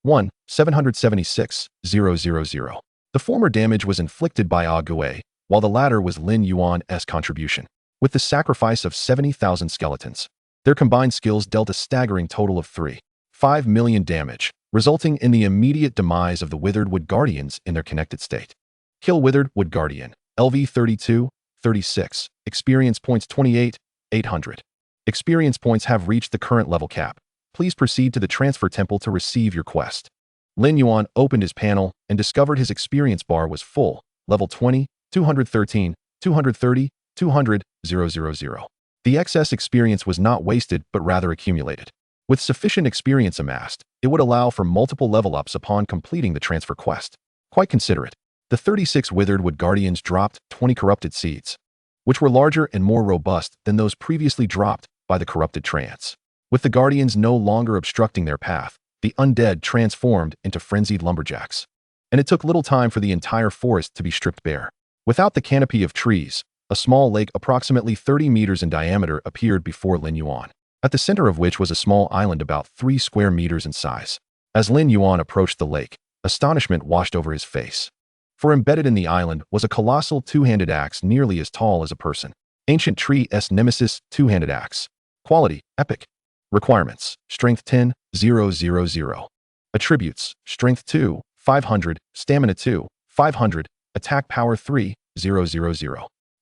1-776-000. The former damage was inflicted by Ague, while the latter was Lin Yuan's contribution. With the sacrifice of 70,000 skeletons, their combined skills dealt a staggering total of 3.5 million damage, resulting in the immediate demise of the withered wood guardians in their connected state. Kill withered wood guardian, LV 32-36, experience points 28,800. Experience points have reached the current level cap. Please proceed to the transfer temple to receive your quest. Lin Yuan opened his panel and discovered his experience bar was full, level 20, 213, 230, 200, 000. The excess experience was not wasted but rather accumulated. With sufficient experience amassed, it would allow for multiple level ups upon completing the transfer quest. Quite considerate. The 36 withered wood guardians dropped 20 corrupted seeds, which were larger and more robust than those previously dropped by the corrupted trance. With the guardians no longer obstructing their path, the undead transformed into frenzied lumberjacks. And it took little time for the entire forest to be stripped bare. Without the canopy of trees, a small lake approximately 30 meters in diameter appeared before Lin Yuan, at the center of which was a small island about 3 square meters in size. As Lin Yuan approached the lake, astonishment washed over his face. For embedded in the island was a colossal two-handed axe nearly as tall as a person. Ancient Tree's Nemesis two-handed axe. Quality, epic. Requirements, Strength 10, 000. Attributes, Strength 2, 500, Stamina 2, 500, Attack Power 3, 000.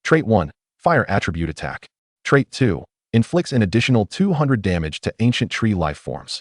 Trait 1, Fire Attribute Attack. Trait 2, inflicts an additional 200 damage to ancient tree life forms.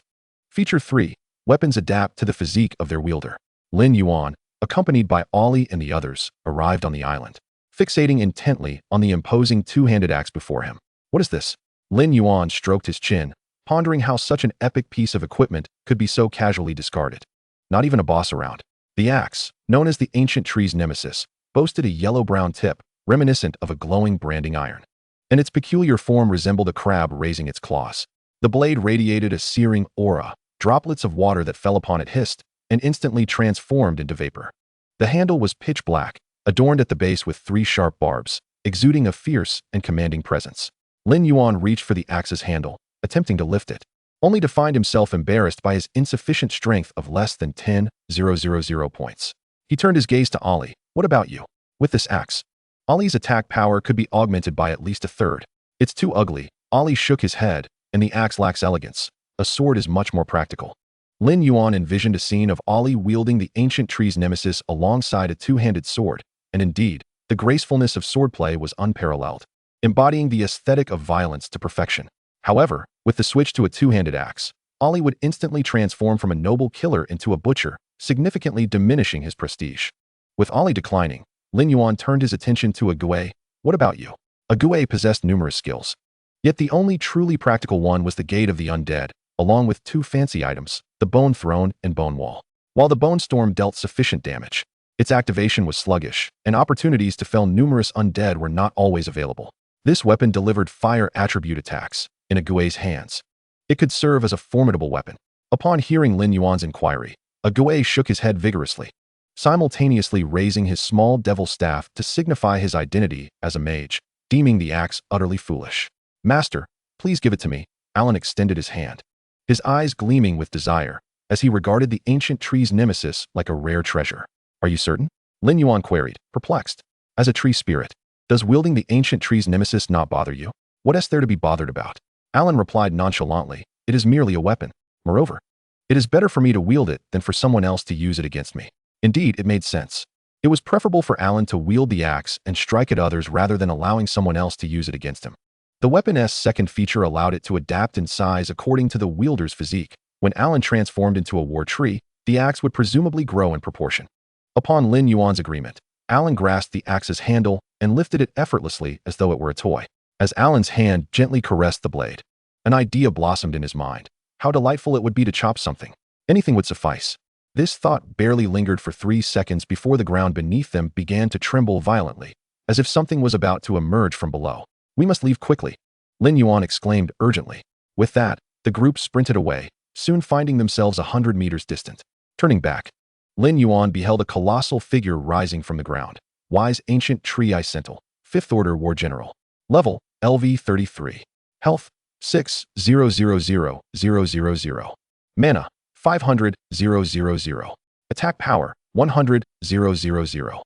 Feature 3, weapons adapt to the physique of their wielder. Lin Yuan, accompanied by Ollie and the others, arrived on the island, fixating intently on the imposing two-handed axe before him. What is this? Lin Yuan stroked his chin, pondering how such an epic piece of equipment could be so casually discarded. Not even a boss around. The axe, known as the ancient tree's nemesis, boasted a yellow-brown tip, reminiscent of a glowing branding iron, and its peculiar form resembled a crab raising its claws. The blade radiated a searing aura. Droplets of water that fell upon it hissed and instantly transformed into vapor. The handle was pitch black, adorned at the base with 3 sharp barbs, exuding a fierce and commanding presence. Lin Yuan reached for the axe's handle, attempting to lift it, only to find himself embarrassed by his insufficient strength of less than 10,000 points. He turned his gaze to Ollie. What about you? With this axe, Ollie's attack power could be augmented by at least a third. It's too ugly. Ollie shook his head, and the axe lacks elegance. A sword is much more practical. Lin Yuan envisioned a scene of Ollie wielding the ancient tree's nemesis alongside a two-handed sword, and indeed, the gracefulness of swordplay was unparalleled, embodying the aesthetic of violence to perfection. However, with the switch to a two-handed axe, Ollie would instantly transform from a noble killer into a butcher, significantly diminishing his prestige. With Ollie declining, Lin Yuan turned his attention to Ague. What about you? Ague possessed numerous skills, yet the only truly practical one was the Gate of the Undead, along with 2 fancy items, the Bone Throne and Bone Wall. While the Bone Storm dealt sufficient damage, its activation was sluggish, and opportunities to fell numerous undead were not always available. This weapon delivered fire attribute attacks in Ague's hands. It could serve as a formidable weapon. Upon hearing Lin Yuan's inquiry, Ague shook his head vigorously, simultaneously raising his small devil staff to signify his identity as a mage, deeming the axe utterly foolish. Master, please give it to me. Alan extended his hand, his eyes gleaming with desire, as he regarded the ancient tree's nemesis like a rare treasure. Are you certain? Lin Yuan queried, perplexed. As a tree spirit, does wielding the ancient tree's nemesis not bother you? What is there to be bothered about? Alan replied nonchalantly, it is merely a weapon. Moreover, it is better for me to wield it than for someone else to use it against me. Indeed, it made sense. It was preferable for Alan to wield the axe and strike at others rather than allowing someone else to use it against him. The weapon's second feature allowed it to adapt in size according to the wielder's physique. When Alan transformed into a war tree, the axe would presumably grow in proportion. Upon Lin Yuan's agreement, Alan grasped the axe's handle and lifted it effortlessly as though it were a toy. As Alan's hand gently caressed the blade, an idea blossomed in his mind. How delightful it would be to chop something. Anything would suffice. This thought barely lingered for 3 seconds before the ground beneath them began to tremble violently, as if something was about to emerge from below. We must leave quickly, Lin Yuan exclaimed urgently. With that, the group sprinted away, soon finding themselves 100 meters distant. Turning back, Lin Yuan beheld a colossal figure rising from the ground. Wise Ancient Tree Sentinel, 5th Order War General. Level, LV 33. Health, 6,000,000. Mana, 500,000. Attack power, 100,000.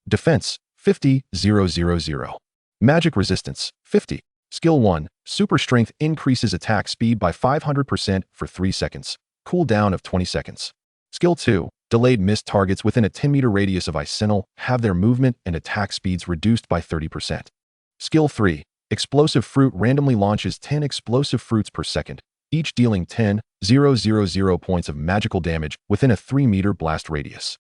Defense, 50,000. Magic resistance, 50. Skill 1, Super Strength increases attack speed by 500% for 3 seconds. Cooldown of 20 seconds. Skill 2, Delayed Miss targets within a 10-meter radius of Sentinel have their movement and attack speeds reduced by 30%. Skill 3, Explosive Fruit randomly launches 10 explosive fruits per second, each dealing 10,000 points of magical damage within a 3-meter blast radius.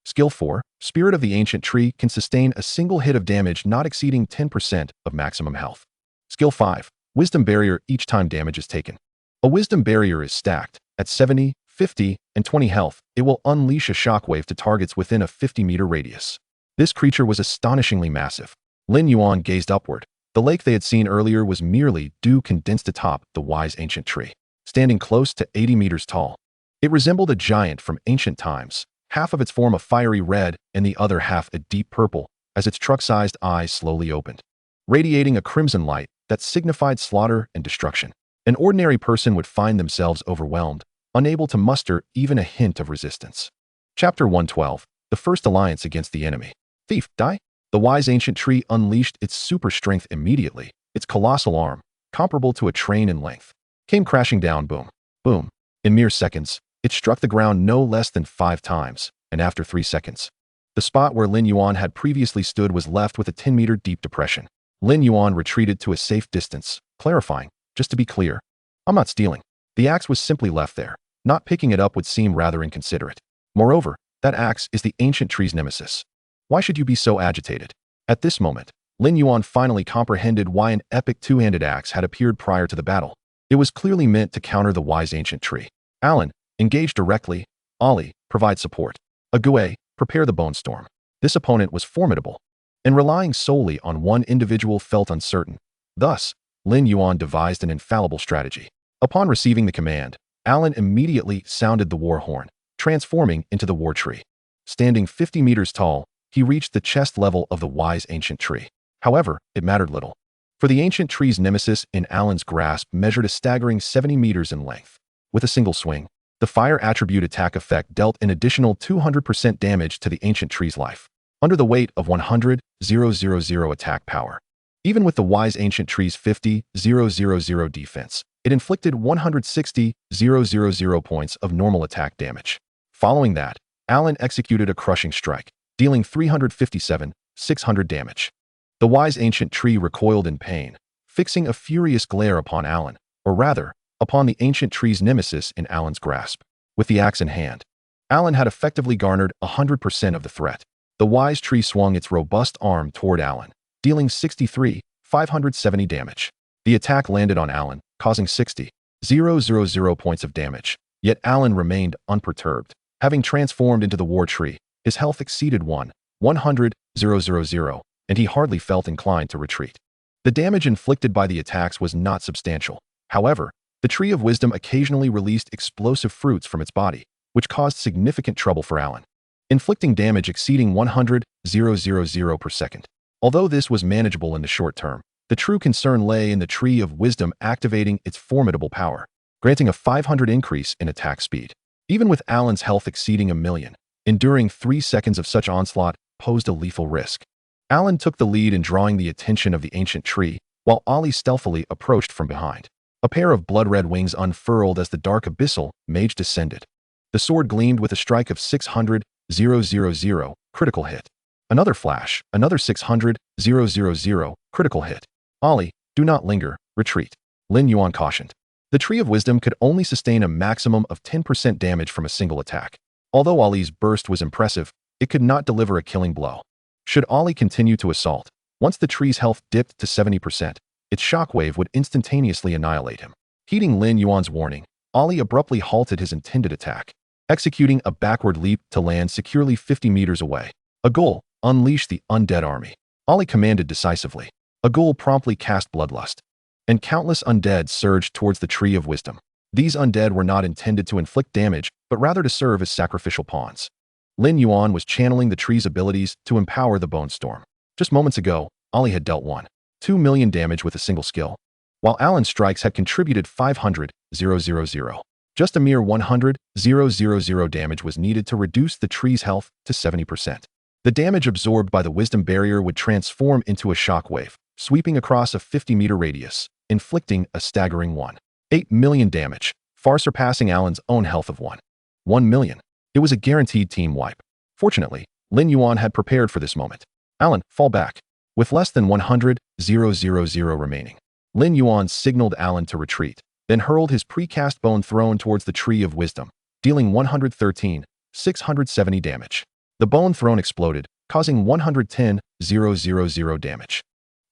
Skill 4, Spirit of the Ancient Tree can sustain a single hit of damage not exceeding 10% of maximum health. Skill 5, Wisdom Barrier each time damage is taken. A Wisdom Barrier is stacked. At 70, 50, and 20 health, it will unleash a shockwave to targets within a 50-meter radius. This creature was astonishingly massive. Lin Yuan gazed upward. The lake they had seen earlier was merely dew condensed atop the wise ancient tree, standing close to 80 meters tall. It resembled a giant from ancient times, half of its form a fiery red and the other half a deep purple, as its truck-sized eyes slowly opened, radiating a crimson light that signified slaughter and destruction. An ordinary person would find themselves overwhelmed, unable to muster even a hint of resistance. Chapter 112, The First Alliance Against the Enemy. Thief, die? The wise ancient tree unleashed its super strength immediately. Its colossal arm, comparable to a train in length, came crashing down. Boom, boom. In mere seconds, it struck the ground no less than 5 times, and after 3 seconds, the spot where Lin Yuan had previously stood was left with a 10-meter deep depression. Lin Yuan retreated to a safe distance, clarifying, just to be clear, I'm not stealing. The axe was simply left there. Not picking it up would seem rather inconsiderate. Moreover, that axe is the ancient tree's nemesis. Why should you be so agitated? At this moment, Lin Yuan finally comprehended why an epic two-handed axe had appeared prior to the battle. It was clearly meant to counter the wise ancient tree. Alan, engage directly. Ali, provide support. Ague, prepare the bone storm. This opponent was formidable, and relying solely on one individual felt uncertain. Thus, Lin Yuan devised an infallible strategy. Upon receiving the command, Alan immediately sounded the war horn, transforming into the war tree. Standing 50 meters tall, he reached the chest level of the wise ancient tree. However, it mattered little, for the ancient tree's nemesis in Alan's grasp measured a staggering 70 meters in length. With a single swing, the fire attribute attack effect dealt an additional 200% damage to the ancient tree's life, under the weight of 100,000 attack power. Even with the wise ancient tree's 50,000 defense, it inflicted 160,000 points of normal attack damage. Following that, Alan executed a crushing strike, dealing 357,600 damage. The wise ancient tree recoiled in pain, fixing a furious glare upon Alan, or rather, upon the ancient tree's nemesis in Alan's grasp. With the axe in hand, Alan had effectively garnered 100% of the threat. The wise tree swung its robust arm toward Alan, dealing 63,570 damage. The attack landed on Alan, causing 60,000 points of damage. Yet Alan remained unperturbed. Having transformed into the war tree, his health exceeded 100,000, and he hardly felt inclined to retreat. The damage inflicted by the attacks was not substantial. However, the Tree of Wisdom occasionally released explosive fruits from its body, which caused significant trouble for Alan, inflicting damage exceeding 100,000 per second. Although this was manageable in the short term, the true concern lay in the Tree of Wisdom activating its formidable power, granting a 500 increase in attack speed. Even with Alan's health exceeding 1,000,000, Enduring 3 seconds of such onslaught posed a lethal risk. Alan took the lead in drawing the attention of the ancient tree, while Ollie stealthily approached from behind. A pair of blood-red wings unfurled as the dark abyssal mage descended. The sword gleamed with a strike of 600, 000, critical hit. Another flash, another 600, 000, critical hit. Ollie, do not linger, retreat. Lin Yuan cautioned. The Tree of Wisdom could only sustain a maximum of 10% damage from a single attack. Although Ollie's burst was impressive, it could not deliver a killing blow. Should Ollie continue to assault, once the tree's health dipped to 70%, its shockwave would instantaneously annihilate him. Heeding Lin Yuan's warning, Ollie abruptly halted his intended attack, executing a backward leap to land securely 50 meters away. A ghoul, unleash the undead army. Ollie commanded decisively. A ghoul promptly cast bloodlust, and countless undead surged towards the Tree of Wisdom. These undead were not intended to inflict damage, but rather to serve as sacrificial pawns. Lin Yuan was channeling the tree's abilities to empower the Bone Storm. Just moments ago, Ollie had dealt 1.2 million damage with a single skill, while Alan's strikes had contributed 500, 000. Just a mere 100, 000 damage was needed to reduce the tree's health to 70%. The damage absorbed by the Wisdom Barrier would transform into a shockwave, sweeping across a 50-meter radius, inflicting a staggering 1.8 million damage, far surpassing Alan's own health of 1 million. It was a guaranteed team wipe. Fortunately, Lin Yuan had prepared for this moment. Alan, fall back. With less than 100, 000 remaining, Lin Yuan signaled Alan to retreat, then hurled his precast bone throne towards the Tree of Wisdom, dealing 113, 670 damage. The bone throne exploded, causing 110, 000 damage,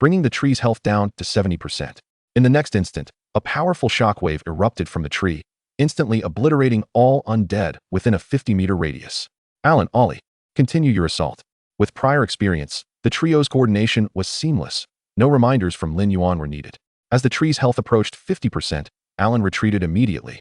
bringing the tree's health down to 70%. In the next instant, a powerful shockwave erupted from the tree, instantly obliterating all undead within a 50-meter radius. Alan, Ollie, continue your assault. With prior experience, the trio's coordination was seamless. No reminders from Lin Yuan were needed. As the tree's health approached 50%, Alan retreated immediately,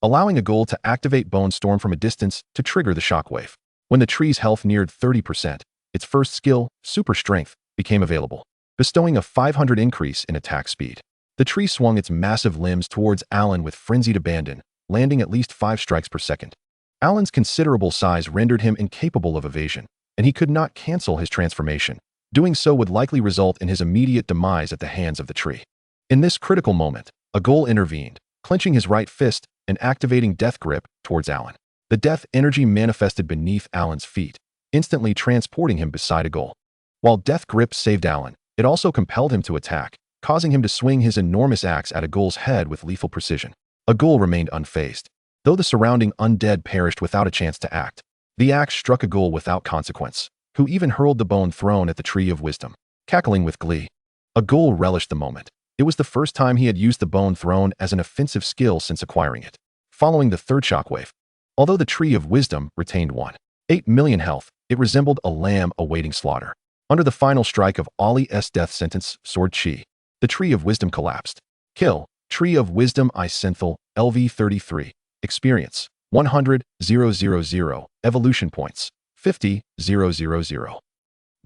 allowing a ghoul to activate Bone Storm from a distance to trigger the shockwave. When the tree's health neared 30%, its first skill, Super Strength, became available, bestowing a 500 increase in attack speed. The tree swung its massive limbs towards Alan with frenzied abandon, landing at least 5 strikes per second. Alan's considerable size rendered him incapable of evasion, and he could not cancel his transformation. Doing so would likely result in his immediate demise at the hands of the tree. In this critical moment, a ghoul intervened, clenching his right fist and activating Death Grip towards Alan. The death energy manifested beneath Alan's feet, instantly transporting him beside a ghoul. While Death Grip saved Alan, it also compelled him to attack, causing him to swing his enormous axe at a ghoul's head with lethal precision. A ghoul remained unfazed, though the surrounding undead perished without a chance to act. The axe struck a ghoul without consequence, who even hurled the bone throne at the Tree of Wisdom, cackling with glee. A ghoul relished the moment. It was the first time he had used the bone throne as an offensive skill since acquiring it. Following the third shockwave, although the Tree of Wisdom retained 1.8 million health, it resembled a lamb awaiting slaughter. Under the final strike of Ollie's death sentence, Sword Chi, the Tree of Wisdom collapsed. Kill. Tree of Wisdom I Synthal, LV 33. Experience. 100, 000. Evolution points. 50, 000.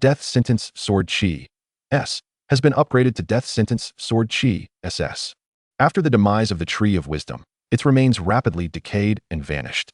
Death Sentence Sword Chi S has been upgraded to Death Sentence Sword Chi SS. After the demise of the Tree of Wisdom, its remains rapidly decayed and vanished,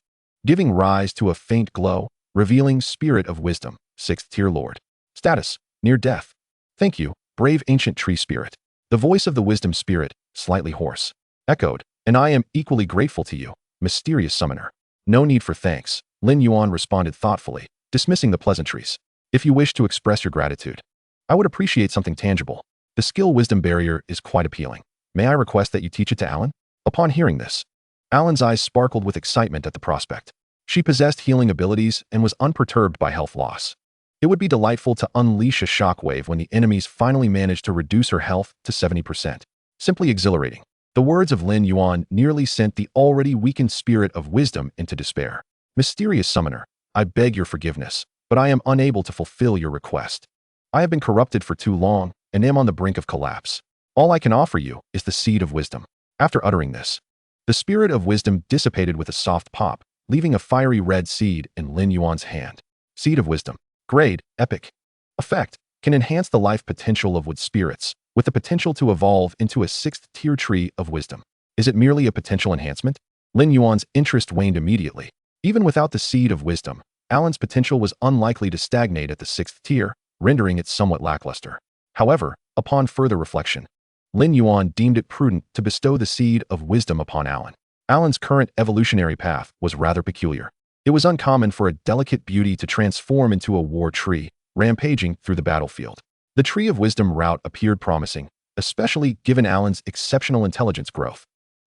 giving rise to a faint glow, revealing Spirit of Wisdom, 6th Tier Lord. Status: Near death. Thank you, brave ancient tree spirit. The voice of the Wisdom Spirit, slightly hoarse, echoed, and I am equally grateful to you, mysterious summoner. No need for thanks, Lin Yuan responded thoughtfully, dismissing the pleasantries. If you wish to express your gratitude, I would appreciate something tangible. The skill Wisdom Barrier is quite appealing. May I request that you teach it to Alan? Upon hearing this, Alan's eyes sparkled with excitement at the prospect. She possessed healing abilities and was unperturbed by health loss. It would be delightful to unleash a shockwave when the enemies finally managed to reduce her health to 70%. Simply exhilarating. The words of Lin Yuan nearly sent the already weakened Spirit of Wisdom into despair. Mysterious summoner, I beg your forgiveness, but I am unable to fulfill your request. I have been corrupted for too long and am on the brink of collapse. All I can offer you is the Seed of Wisdom. After uttering this, the Spirit of Wisdom dissipated with a soft pop, leaving a fiery red seed in Lin Yuan's hand. Seed of Wisdom. Grade, Epic. Effect, can enhance the life potential of wood spirits, with the potential to evolve into a 6th tier tree of wisdom. Is it merely a potential enhancement? Lin Yuan's interest waned immediately. Even without the Seed of Wisdom, Alan's potential was unlikely to stagnate at the 6th tier, rendering it somewhat lackluster. However, upon further reflection, Lin Yuan deemed it prudent to bestow the seed of wisdom upon Alan. Alan's current evolutionary path was rather peculiar. It was uncommon for a delicate beauty to transform into a war tree, rampaging through the battlefield. The Tree of Wisdom route appeared promising, especially given Alan's exceptional intelligence growth.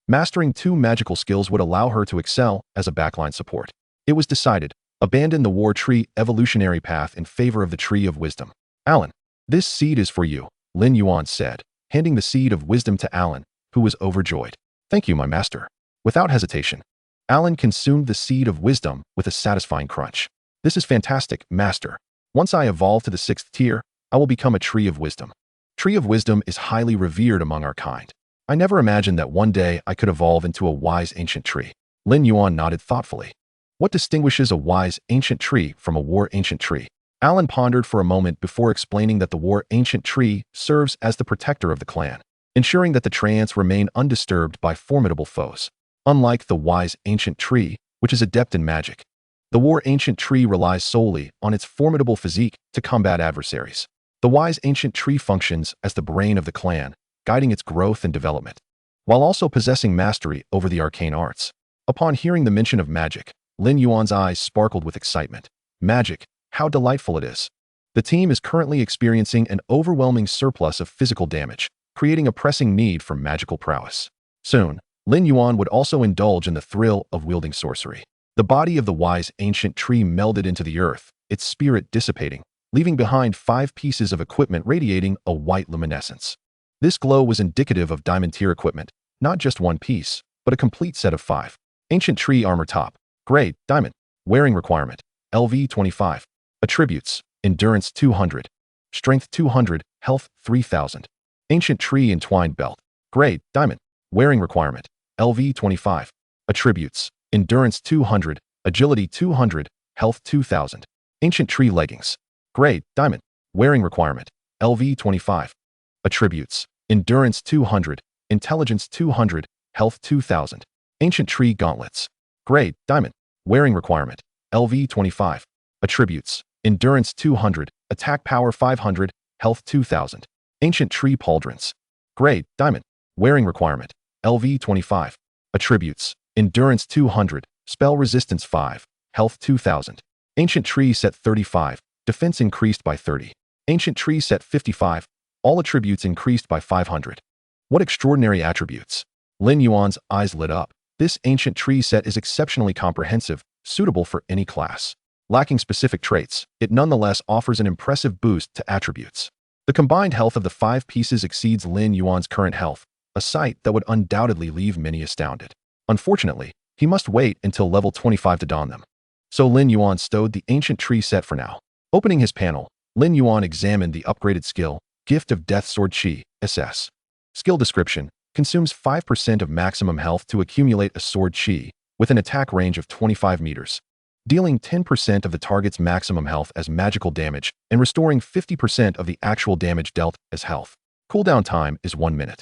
Mastering 2 magical skills would allow her to excel as a backline support. It was decided, abandon the War Tree evolutionary path in favor of the Tree of Wisdom. Alan, this seed is for you, Lin Yuan said, handing the seed of wisdom to Alan, who was overjoyed. Thank you, my master. Without hesitation, Alan consumed the seed of wisdom with a satisfying crunch. This is fantastic, master. Once I evolve to the 6th tier, I will become a Tree of Wisdom. Tree of Wisdom is highly revered among our kind. I never imagined that one day I could evolve into a wise ancient tree. Lin Yuan nodded thoughtfully. What distinguishes a wise ancient tree from a war ancient tree? Alan pondered for a moment before explaining that the war ancient tree serves as the protector of the clan, ensuring that the treants remain undisturbed by formidable foes. Unlike the wise ancient tree, which is adept in magic, the war ancient tree relies solely on its formidable physique to combat adversaries. The wise ancient tree functions as the brain of the clan, guiding its growth and development, while also possessing mastery over the arcane arts. Upon hearing the mention of magic, Lin Yuan's eyes sparkled with excitement. Magic, how delightful it is. The team is currently experiencing an overwhelming surplus of physical damage, creating a pressing need for magical prowess. Soon, Lin Yuan would also indulge in the thrill of wielding sorcery. The body of the wise ancient tree melded into the earth, its spirit dissipating, leaving behind 5 pieces of equipment radiating a white luminescence. This glow was indicative of diamond tier equipment, not just one piece, but a complete set of 5. Ancient tree armor top, grade, diamond, wearing requirement, LV 25. Attributes, endurance 200, strength 200, health 3000. Ancient tree entwined belt, grade, diamond, wearing requirement, LV 25. Attributes, endurance 200, agility 200, health 2000. Ancient tree leggings, grade, diamond, wearing requirement, LV 25. Attributes, endurance 200, intelligence 200, health 2000. Ancient tree gauntlets, grade, diamond, wearing requirement, LV 25. Attributes, endurance 200, attack power 500, health 2000. Ancient tree pauldrons, grade, diamond, wearing requirement, LV 25. Attributes, endurance 200, spell resistance 5, health 2000. Ancient tree set 35, defense increased by 30. Ancient tree set 55, all attributes increased by 500. What extraordinary attributes! Lin Yuan's eyes lit up. This ancient tree set is exceptionally comprehensive, suitable for any class. Lacking specific traits, it nonetheless offers an impressive boost to attributes. The combined health of the 5 pieces exceeds Lin Yuan's current health, a sight that would undoubtedly leave many astounded. Unfortunately, he must wait until level 25 to don them. So Lin Yuan stowed the ancient tree set for now. Opening his panel, Lin Yuan examined the upgraded skill, Gift of Death Sword Chi, SS. Skill description, consumes 5% of maximum health to accumulate a sword chi, with an attack range of 25 meters, dealing 10% of the target's maximum health as magical damage and restoring 50% of the actual damage dealt as health. Cooldown time is 1 minute.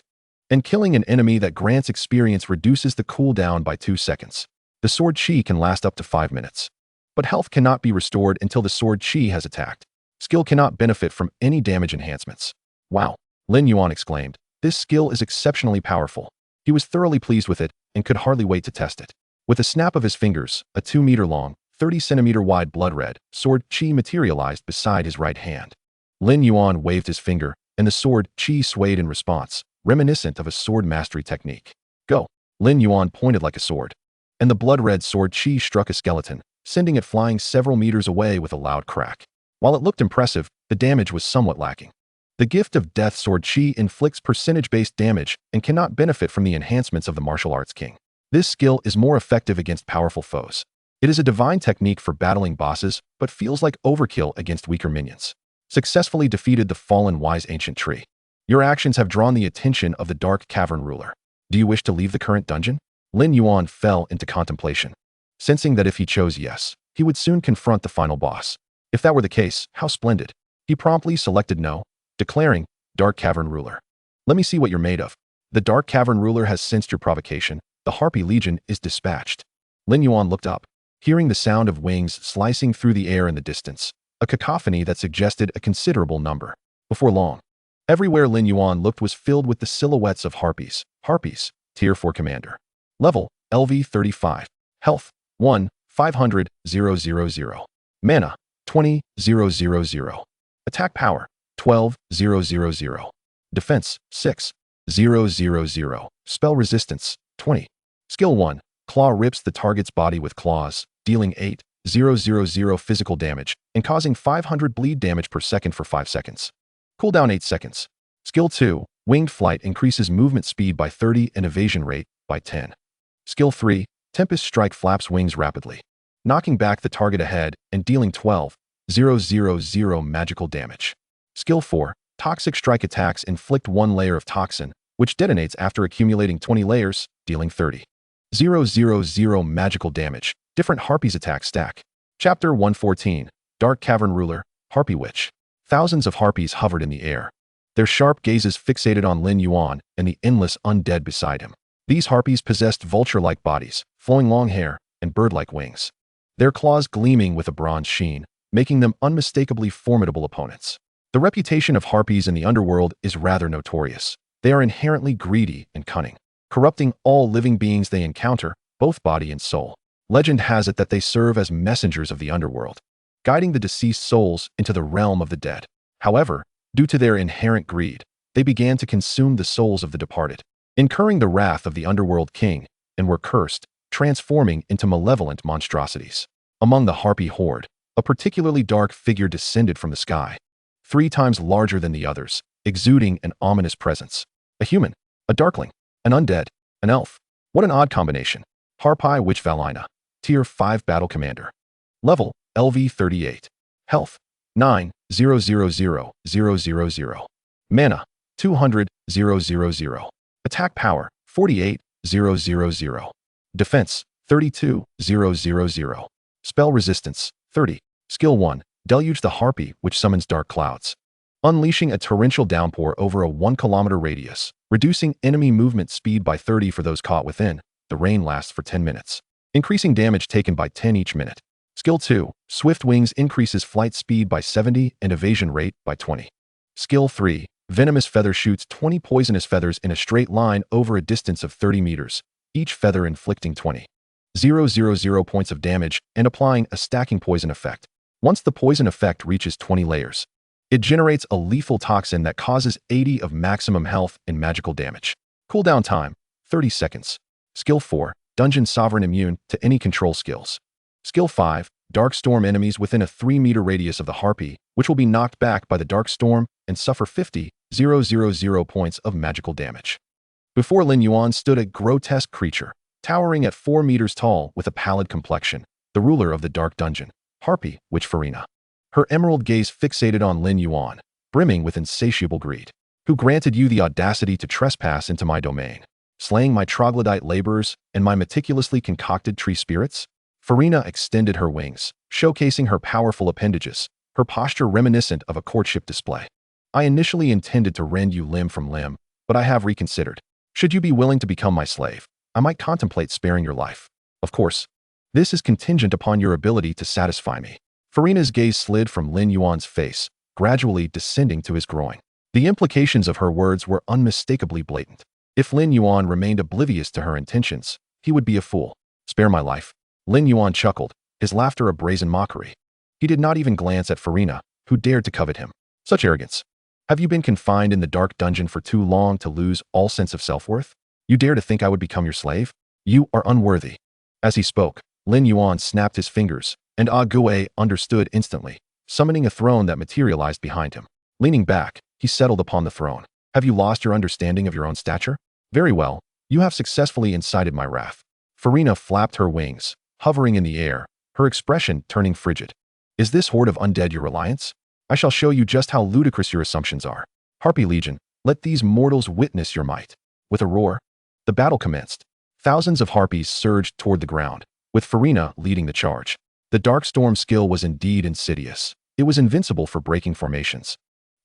And killing an enemy that grants experience reduces the cooldown by 2 seconds. The sword chi can last up to 5 minutes. But health cannot be restored until the sword chi has attacked. Skill cannot benefit from any damage enhancements. Wow, Lin Yuan exclaimed. This skill is exceptionally powerful. He was thoroughly pleased with it and could hardly wait to test it. With a snap of his fingers, a 2-meter-long, 30-centimeter-wide blood-red sword chi materialized beside his right hand. Lin Yuan waved his finger, and the sword chi swayed in response, reminiscent of a sword mastery technique. Go! Lin Yuan pointed like a sword, and the blood-red sword chi struck a skeleton, sending it flying several meters away with a loud crack. While it looked impressive, the damage was somewhat lacking. The Gift of Death Sword Chi inflicts percentage-based damage and cannot benefit from the enhancements of the martial arts king. This skill is more effective against powerful foes. It is a divine technique for battling bosses, but feels like overkill against weaker minions. Successfully defeated the fallen wise ancient tree. Your actions have drawn the attention of the Dark Cavern ruler. Do you wish to leave the current dungeon? Lin Yuan fell into contemplation, sensing that if he chose yes, he would soon confront the final boss. If that were the case, how splendid. He promptly selected no, declaring, Dark Cavern Ruler. Let me see what you're made of. The Dark Cavern Ruler has sensed your provocation. The Harpy Legion is dispatched. Lin Yuan looked up. hearing the sound of wings slicing through the air in the distance, a cacophony that suggested a considerable number. Before long, everywhere Lin Yuan looked was filled with the silhouettes of harpies. Harpies, Tier 4 Commander. Level, LV 35. Health, 1, 500, 000. Mana, 20, 000. Attack power, 12, 000. Defense, 6, 000. Spell resistance, 20. Skill 1. Claw rips the target's body with claws, dealing 8, 000 physical damage and causing 500 bleed damage per second for 5 seconds. Cooldown 8 seconds. Skill 2. Winged flight increases movement speed by 30 and evasion rate by 10. Skill 3. Tempest strike flaps wings rapidly, knocking back the target ahead and dealing 12, 000 magical damage. Skill 4. Toxic strike attacks inflict 1 layer of toxin, which detonates after accumulating 20 layers, dealing 30, 000 magical damage. Different Harpies attack stack. Chapter 114. Dark Cavern Ruler, Harpy Witch. Thousands of harpies hovered in the air, their sharp gazes fixated on Lin Yuan and the endless undead beside him. These harpies possessed vulture-like bodies, flowing long hair, and bird-like wings, their claws gleaming with a bronze sheen, making them unmistakably formidable opponents. The reputation of harpies in the underworld is rather notorious. They are inherently greedy and cunning, corrupting all living beings they encounter, both body and soul. Legend has it that they serve as messengers of the underworld, guiding the deceased souls into the realm of the dead. However, due to their inherent greed, they began to consume the souls of the departed, incurring the wrath of the underworld king, and were cursed, transforming into malevolent monstrosities. Among the harpy horde, a particularly dark figure descended from the sky, 3 times larger than the others, exuding an ominous presence. A human, a darkling, an undead, an elf. What an odd combination. Harpy Witch Valina, Tier 5 Battle Commander. Level, LV 38. Health, 9, 000. Mana, 200, 000. Attack power, 48, 000. Defense, 32, 000. Spell resistance, 30. Skill 1. Deluge the Harpy, which summons dark clouds, unleashing a torrential downpour over a 1-kilometer radius, reducing enemy movement speed by 30 for those caught within. The rain lasts for 10 minutes, increasing damage taken by 10 each minute. Skill 2. Swift Wings increases flight speed by 70 and evasion rate by 20. Skill 3. Venomous Feather shoots 20 poisonous feathers in a straight line over a distance of 30 meters, each feather inflicting 20, 000 points of damage and applying a stacking poison effect. Once the poison effect reaches 20 layers, it generates a lethal toxin that causes 80 of maximum health and magical damage. Cooldown time, 30 seconds. Skill 4. Dungeon Sovereign immune to any control skills. Skill 5. Dark Storm enemies within a 3-meter radius of the Harpy, which will be knocked back by the Dark Storm and suffer 50, 000 points of magical damage. Before Lin Yuan stood a grotesque creature, towering at 4 meters tall with a pallid complexion, the ruler of the Dark Dungeon, Harpy Witch Farina. Her emerald gaze fixated on Lin Yuan, brimming with insatiable greed. Who granted you the audacity to trespass into my domain, slaying my troglodyte laborers and my meticulously concocted tree spirits? Farina extended her wings, showcasing her powerful appendages, her posture reminiscent of a courtship display. I initially intended to rend you limb from limb, but I have reconsidered. Should you be willing to become my slave, I might contemplate sparing your life. Of course, this is contingent upon your ability to satisfy me. Farina's gaze slid from Lin Yuan's face, gradually descending to his groin. The implications of her words were unmistakably blatant. If Lin Yuan remained oblivious to her intentions, he would be a fool. Spare my life. Lin Yuan chuckled, his laughter a brazen mockery. He did not even glance at Farina, who dared to covet him. Such arrogance. Have you been confined in the dark dungeon for too long to lose all sense of self-worth? You dare to think I would become your slave? You are unworthy. As he spoke, Lin Yuan snapped his fingers, and Ah Gue understood instantly, summoning a throne that materialized behind him. Leaning back, he settled upon the throne. Have you lost your understanding of your own stature? Very well, you have successfully incited my wrath. Farina flapped her wings, hovering in the air, her expression turning frigid. Is this horde of undead your reliance? I shall show you just how ludicrous your assumptions are. Harpy Legion, let these mortals witness your might. With a roar, the battle commenced. Thousands of harpies surged toward the ground, with Farina leading the charge. The Dark Storm skill was indeed insidious. It was invincible for breaking formations.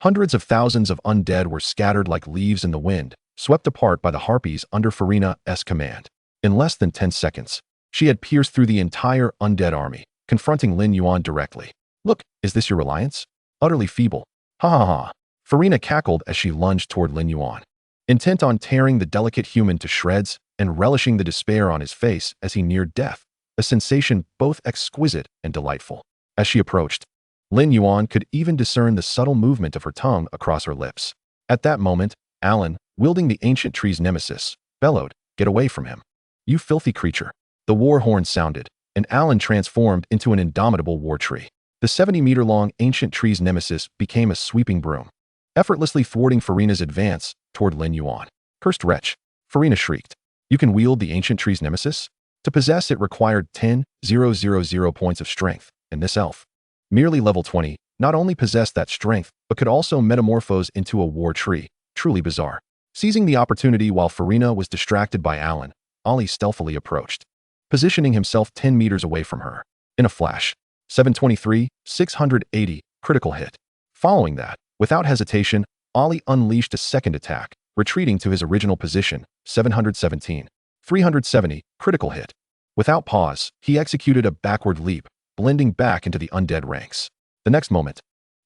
Hundreds of thousands of undead were scattered like leaves in the wind, swept apart by the harpies under Farina's command. In less than 10 seconds, She had pierced through the entire undead army, confronting Lin Yuan directly. "Look, is this your reliance? Utterly feeble." "Ha ha ha." Farina cackled as she lunged toward Lin Yuan, intent on tearing the delicate human to shreds and relishing the despair on his face as he neared death, a sensation both exquisite and delightful. As she approached, Lin Yuan could even discern the subtle movement of her tongue across her lips. At that moment, Alan, wielding the ancient tree's nemesis, bellowed, "Get away from him, you filthy creature." The war horn sounded, and Alan transformed into an indomitable war tree. The 70-meter-long ancient tree's nemesis became a sweeping broom, effortlessly thwarting Farina's advance toward Lin Yuan. "Cursed wretch," Farina shrieked. "You can wield the ancient tree's nemesis?" To possess it required 10,000 points of strength, and this elf, merely level 20, not only possessed that strength, but could also metamorphose into a war tree. Truly bizarre. Seizing the opportunity while Farina was distracted by Alan, Ollie stealthily approached, positioning himself 10 meters away from her. In a flash, 723, 680, critical hit. Following that, without hesitation, Ollie unleashed a second attack, retreating to his original position, 717, 370, critical hit. Without pause, he executed a backward leap, blending back into the undead ranks. The next moment,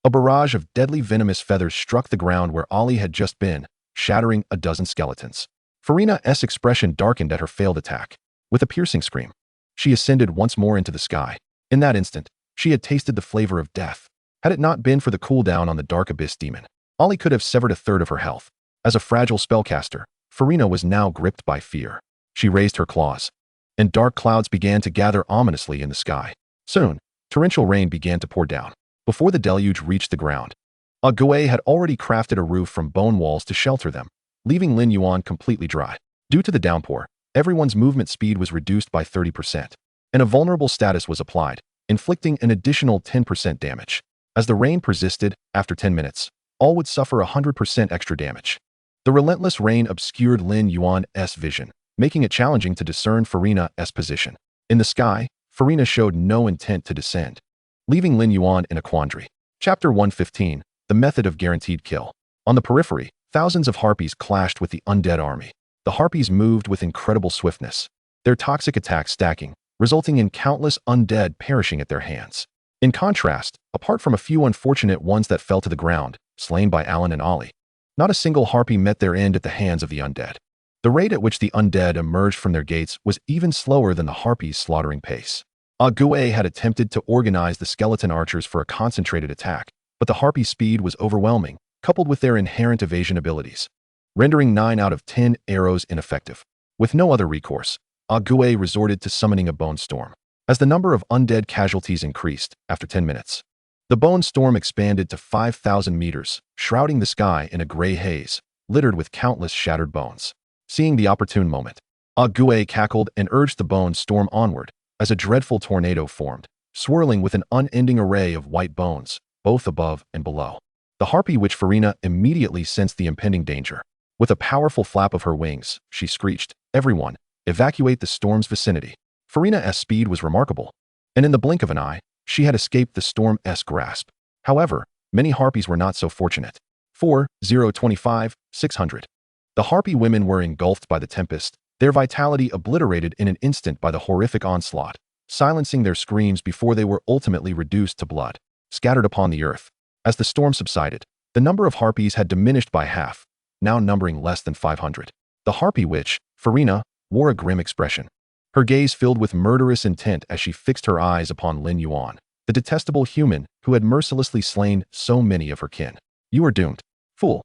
a barrage of deadly venomous feathers struck the ground where Ollie had just been, shattering a dozen skeletons. Farina's expression darkened at her failed attack. With a piercing scream, she ascended once more into the sky. In that instant, she had tasted the flavor of death. Had it not been for the cooldown on the Dark Abyss demon, Ollie could have severed a third of her health. As a fragile spellcaster, Farina was now gripped by fear. She raised her claws, and dark clouds began to gather ominously in the sky. Soon, torrential rain began to pour down. Before the deluge reached the ground, Ague had already crafted a roof from bone walls to shelter them, leaving Lin Yuan completely dry. Due to the downpour, everyone's movement speed was reduced by 30%, and a vulnerable status was applied, inflicting an additional 10% damage. As the rain persisted, after 10 minutes, all would suffer 100% extra damage. The relentless rain obscured Lin Yuan's vision, making it challenging to discern Farina's position. In the sky, Farina showed no intent to descend, leaving Lin Yuan in a quandary. Chapter 115, The Method of Guaranteed Kill. On the periphery, thousands of harpies clashed with the undead army. The harpies moved with incredible swiftness, their toxic attacks stacking, resulting in countless undead perishing at their hands. In contrast, apart from a few unfortunate ones that fell to the ground, slain by Alan and Ollie, not a single harpy met their end at the hands of the undead. The rate at which the undead emerged from their gates was even slower than the harpies' slaughtering pace. Ague had attempted to organize the skeleton archers for a concentrated attack, but the harpy speed was overwhelming, coupled with their inherent evasion abilities, rendering 9 out of 10 arrows ineffective. With no other recourse, Ague resorted to summoning a bone storm. As the number of undead casualties increased, after 10 minutes, the bone storm expanded to 5,000 meters, shrouding the sky in a gray haze, littered with countless shattered bones. Seeing the opportune moment, Ague cackled and urged the bone storm onward, as a dreadful tornado formed, swirling with an unending array of white bones, both above and below. The harpy witch Farina immediately sensed the impending danger. With a powerful flap of her wings, she screeched, "Everyone, evacuate the storm's vicinity." Farina's speed was remarkable, and in the blink of an eye, she had escaped the storm's grasp. However, many harpies were not so fortunate. 4,025, 600. The harpy women were engulfed by the tempest, their vitality obliterated in an instant by the horrific onslaught, silencing their screams before they were ultimately reduced to blood, scattered upon the earth. As the storm subsided, the number of harpies had diminished by half, now numbering less than 500. The harpy witch, Farina, wore a grim expression, her gaze filled with murderous intent as she fixed her eyes upon Lin Yuan, the detestable human who had mercilessly slain so many of her kin. "You are doomed, fool."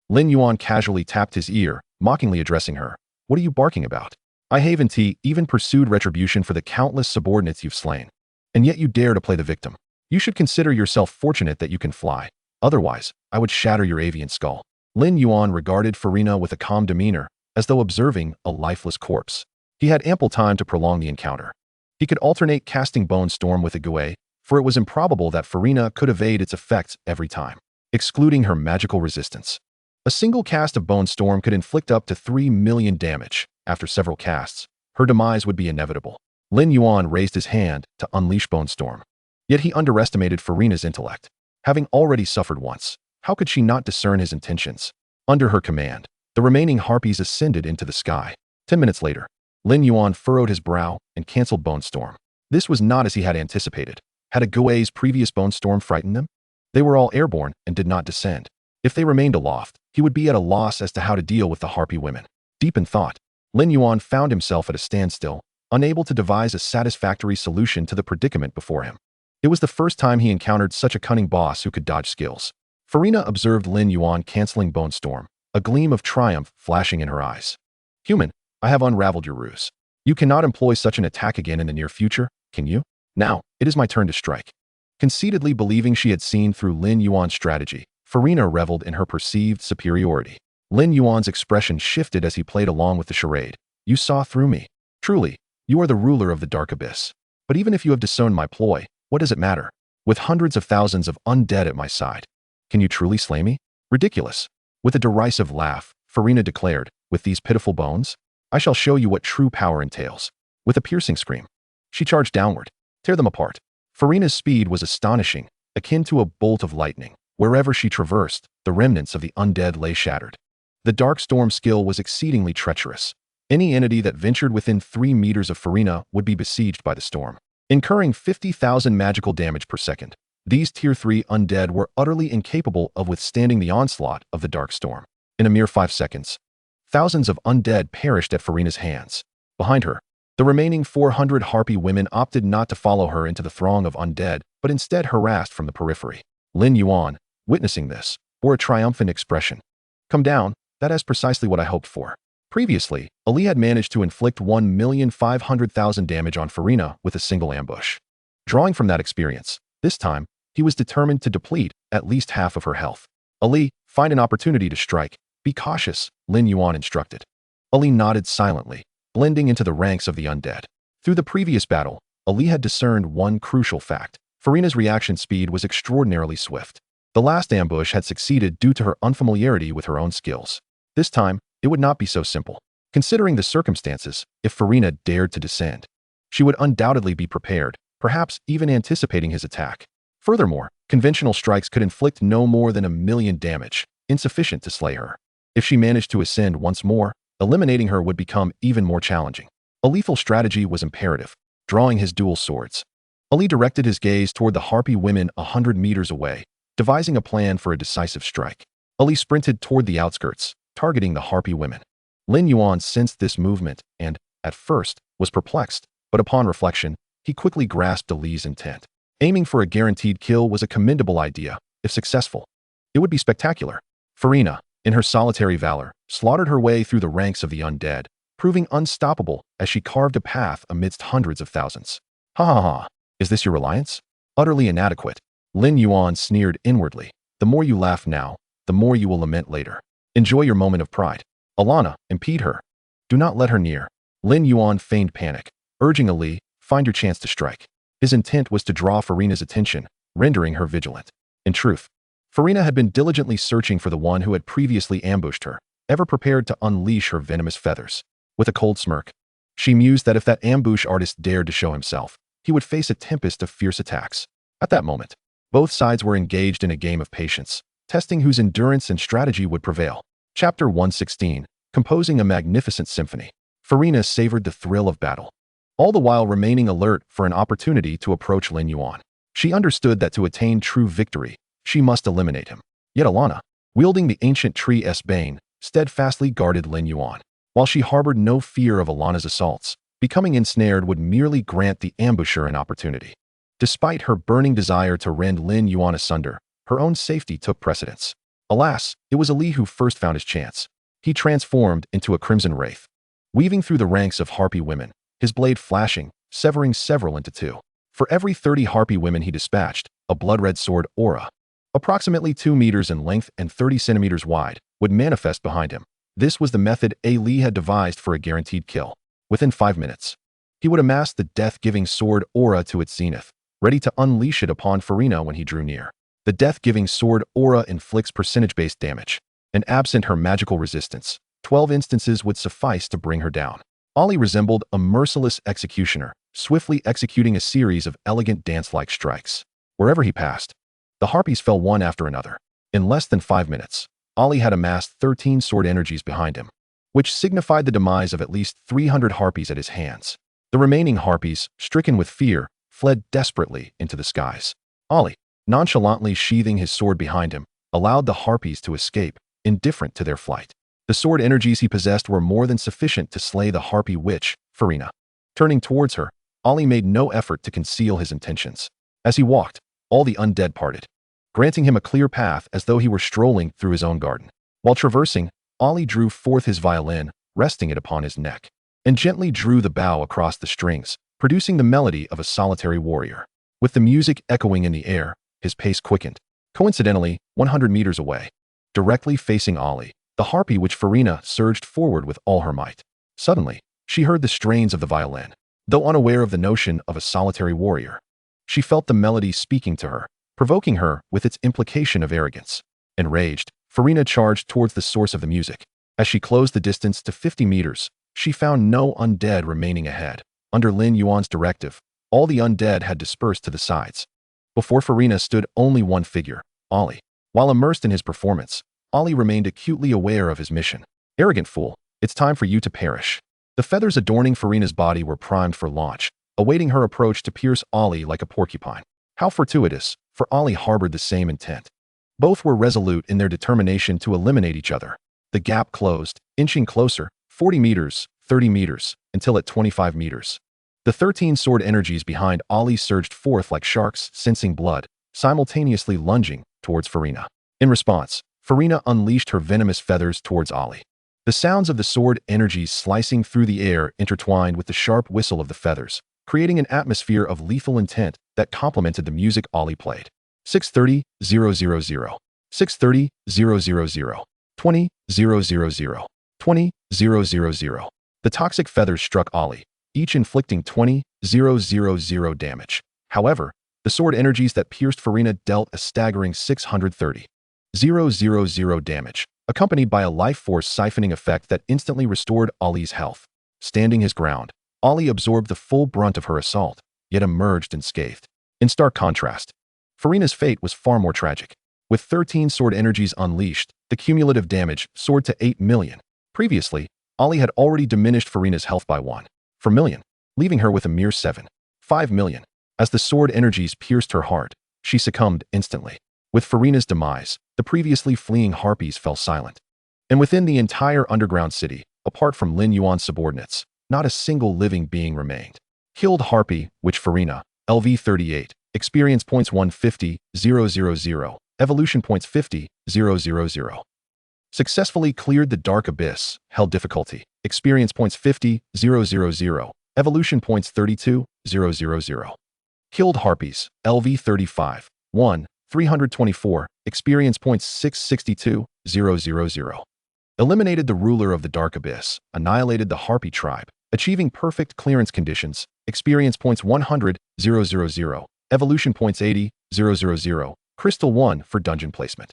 Lin Yuan casually tapped his ear, mockingly addressing her. "What are you barking about? I haven't even pursued retribution for the countless subordinates you've slain, and yet you dare to play the victim. You should consider yourself fortunate that you can fly. Otherwise, I would shatter your avian skull." Lin Yuan regarded Farina with a calm demeanor, as though observing a lifeless corpse. He had ample time to prolong the encounter. He could alternate casting Bone Storm with Ague, for it was improbable that Farina could evade its effects every time, excluding her magical resistance. A single cast of Bone Storm could inflict up to 3 million damage. After several casts, her demise would be inevitable. Lin Yuan raised his hand to unleash Bone Storm. Yet he underestimated Farina's intellect. Having already suffered once, how could she not discern his intentions? Under her command, the remaining harpies ascended into the sky. 10 minutes later, Lin Yuan furrowed his brow and canceled Bone Storm. This was not as he had anticipated. Had Ague's previous Bone Storm frightened them? They were all airborne and did not descend. If they remained aloft, he would be at a loss as to how to deal with the harpy women. Deep in thought, Lin Yuan found himself at a standstill, unable to devise a satisfactory solution to the predicament before him. It was the first time he encountered such a cunning boss who could dodge skills. Farina observed Lin Yuan canceling Bone Storm, a gleam of triumph flashing in her eyes. Human, I have unraveled your ruse. You cannot employ such an attack again in the near future, can you? Now, it is my turn to strike. Conceitedly believing she had seen through Lin Yuan's strategy, Farina reveled in her perceived superiority. Lin Yuan's expression shifted as he played along with the charade. You saw through me. Truly, you are the ruler of the dark abyss. But even if you have disowned my ploy, what does it matter? With hundreds of thousands of undead at my side, can you truly slay me? Ridiculous. With a derisive laugh, Farina declared, with these pitiful bones, I shall show you what true power entails. With a piercing scream, she charged downward. Tear them apart. Farina's speed was astonishing, akin to a bolt of lightning. Wherever she traversed, the remnants of the undead lay shattered. The Dark Storm skill was exceedingly treacherous. Any entity that ventured within 3 meters of Farina would be besieged by the storm, incurring 50,000 magical damage per second. These Tier 3 undead were utterly incapable of withstanding the onslaught of the Dark Storm. In a mere 5 seconds, thousands of undead perished at Farina's hands. Behind her, the remaining 400 harpy women opted not to follow her into the throng of undead, but instead harassed from the periphery. Lin Yuan, witnessing this, bore a triumphant expression. Come down, that is precisely what I hoped for. Previously, Ali had managed to inflict 1,500,000 damage on Farina with a single ambush. Drawing from that experience, this time, he was determined to deplete at least half of her health. Ali, find an opportunity to strike. Be cautious, Lin Yuan instructed. Ali nodded silently, blending into the ranks of the undead. Through the previous battle, Ali had discerned one crucial fact. Farina's reaction speed was extraordinarily swift. The last ambush had succeeded due to her unfamiliarity with her own skills. This time, it would not be so simple. Considering the circumstances, if Farina dared to descend, she would undoubtedly be prepared, perhaps even anticipating his attack. Furthermore, conventional strikes could inflict no more than 1,000,000 damage, insufficient to slay her. If she managed to ascend once more, eliminating her would become even more challenging. A lethal strategy was imperative. Drawing his dual swords, Ali directed his gaze toward the harpy women 100 meters away, devising a plan for a decisive strike. Ali sprinted toward the outskirts, targeting the harpy women. Lin Yuan sensed this movement and, at first, was perplexed, but upon reflection, he quickly grasped Ali's intent. Aiming for a guaranteed kill was a commendable idea. If successful, it would be spectacular. Farina, in her solitary valor, slaughtered her way through the ranks of the undead, proving unstoppable as she carved a path amidst hundreds of thousands. Ha ha ha, is this your reliance? Utterly inadequate. Lin Yuan sneered inwardly. The more you laugh now, the more you will lament later. Enjoy your moment of pride. Alana, impede her. Do not let her near. Lin Yuan feigned panic, urging Ali, find your chance to strike. His intent was to draw Farina's attention, rendering her vigilant. In truth, Farina had been diligently searching for the one who had previously ambushed her, ever prepared to unleash her venomous feathers. With a cold smirk, she mused that if that ambush artist dared to show himself, he would face a tempest of fierce attacks. At that moment, both sides were engaged in a game of patience, testing whose endurance and strategy would prevail. Chapter 116, Composing a Magnificent Symphony. Farina savored the thrill of battle, all the while remaining alert for an opportunity to approach Lin Yuan. She understood that to attain true victory, she must eliminate him. Yet Alana, wielding the ancient tree's bane, steadfastly guarded Lin Yuan. While she harbored no fear of Alana's assaults, becoming ensnared would merely grant the ambusher an opportunity. Despite her burning desire to rend Lin Yuan asunder, her own safety took precedence. Alas, it was Ali who first found his chance. He transformed into a crimson wraith, weaving through the ranks of harpy women, his blade flashing, severing several into two. For every 30 harpy women he dispatched, a blood-red sword aura, approximately 2 meters in length and 30 centimeters wide, would manifest behind him. This was the method Ali had devised for a guaranteed kill. Within 5 minutes, he would amass the death-giving sword aura to its zenith, ready to unleash it upon Farina when he drew near. The death-giving sword aura inflicts percentage-based damage, and absent her magical resistance, 12 instances would suffice to bring her down. Ali resembled a merciless executioner, swiftly executing a series of elegant dance-like strikes. Wherever he passed, the harpies fell one after another. In less than 5 minutes, Ali had amassed 13 sword energies behind him. which signified the demise of at least 300 harpies at his hands. The remaining harpies, stricken with fear, fled desperately into the skies. Ollie, nonchalantly sheathing his sword behind him, allowed the harpies to escape, indifferent to their flight. The sword energies he possessed were more than sufficient to slay the harpy witch, Farina. Turning towards her, Ollie made no effort to conceal his intentions. As he walked, all the undead parted, granting him a clear path as though he were strolling through his own garden. While traversing, Ollie drew forth his violin, resting it upon his neck, and gently drew the bow across the strings, producing the melody of a solitary warrior. With the music echoing in the air, his pace quickened. Coincidentally, 100 meters away, directly facing Ollie, the harpy witch Farina surged forward with all her might. Suddenly, she heard the strains of the violin. Though unaware of the notion of a solitary warrior, she felt the melody speaking to her, provoking her with its implication of arrogance. Enraged, Farina charged towards the source of the music. As she closed the distance to 50 meters, she found no undead remaining ahead. Under Lin Yuan's directive, all the undead had dispersed to the sides. Before Farina stood only one figure, Ollie. While immersed in his performance, Ollie remained acutely aware of his mission. Arrogant fool, it's time for you to perish. The feathers adorning Farina's body were primed for launch, awaiting her approach to pierce Ollie like a porcupine. How fortuitous, for Ollie harbored the same intent. Both were resolute in their determination to eliminate each other. The gap closed, inching closer, 40 meters, 30 meters, until at 25 meters. The 13 sword energies behind Ollie surged forth like sharks sensing blood, simultaneously lunging towards Farina. In response, Farina unleashed her venomous feathers towards Ollie. The sounds of the sword energies slicing through the air intertwined with the sharp whistle of the feathers, creating an atmosphere of lethal intent that complemented the music Ollie played. 630, 000. 630, 000. 20, 000. 20, 000. The toxic feathers struck Ollie, each inflicting 20, 000 damage. However, the sword energies that pierced Farina dealt a staggering 630, 000 damage, accompanied by a life force siphoning effect that instantly restored Ollie's health. Standing his ground, Ollie absorbed the full brunt of her assault, yet emerged unscathed. In stark contrast, Farina's fate was far more tragic. With 13 sword energies unleashed, the cumulative damage soared to 8 million. Previously, Ollie had already diminished Farina's health by 1 million, leaving her with a mere 5 million. As the sword energies pierced her heart, she succumbed instantly. With Farina's demise, the previously fleeing harpies fell silent. And within the entire underground city, apart from Lin Yuan's subordinates, not a single living being remained. Killed harpy, witch Farina, LV 38, experience points 150, 000, evolution points 50, 000. Successfully cleared the dark abyss, hell difficulty, experience points 50, 000, evolution points 32, 000. Killed harpies, LV 35, 1, 324, experience points 662, 000. Eliminated the ruler of the dark abyss, annihilated the harpy tribe, achieving perfect clearance conditions, experience points 100, 000, evolution points 80, 000, crystal 1 for dungeon placement.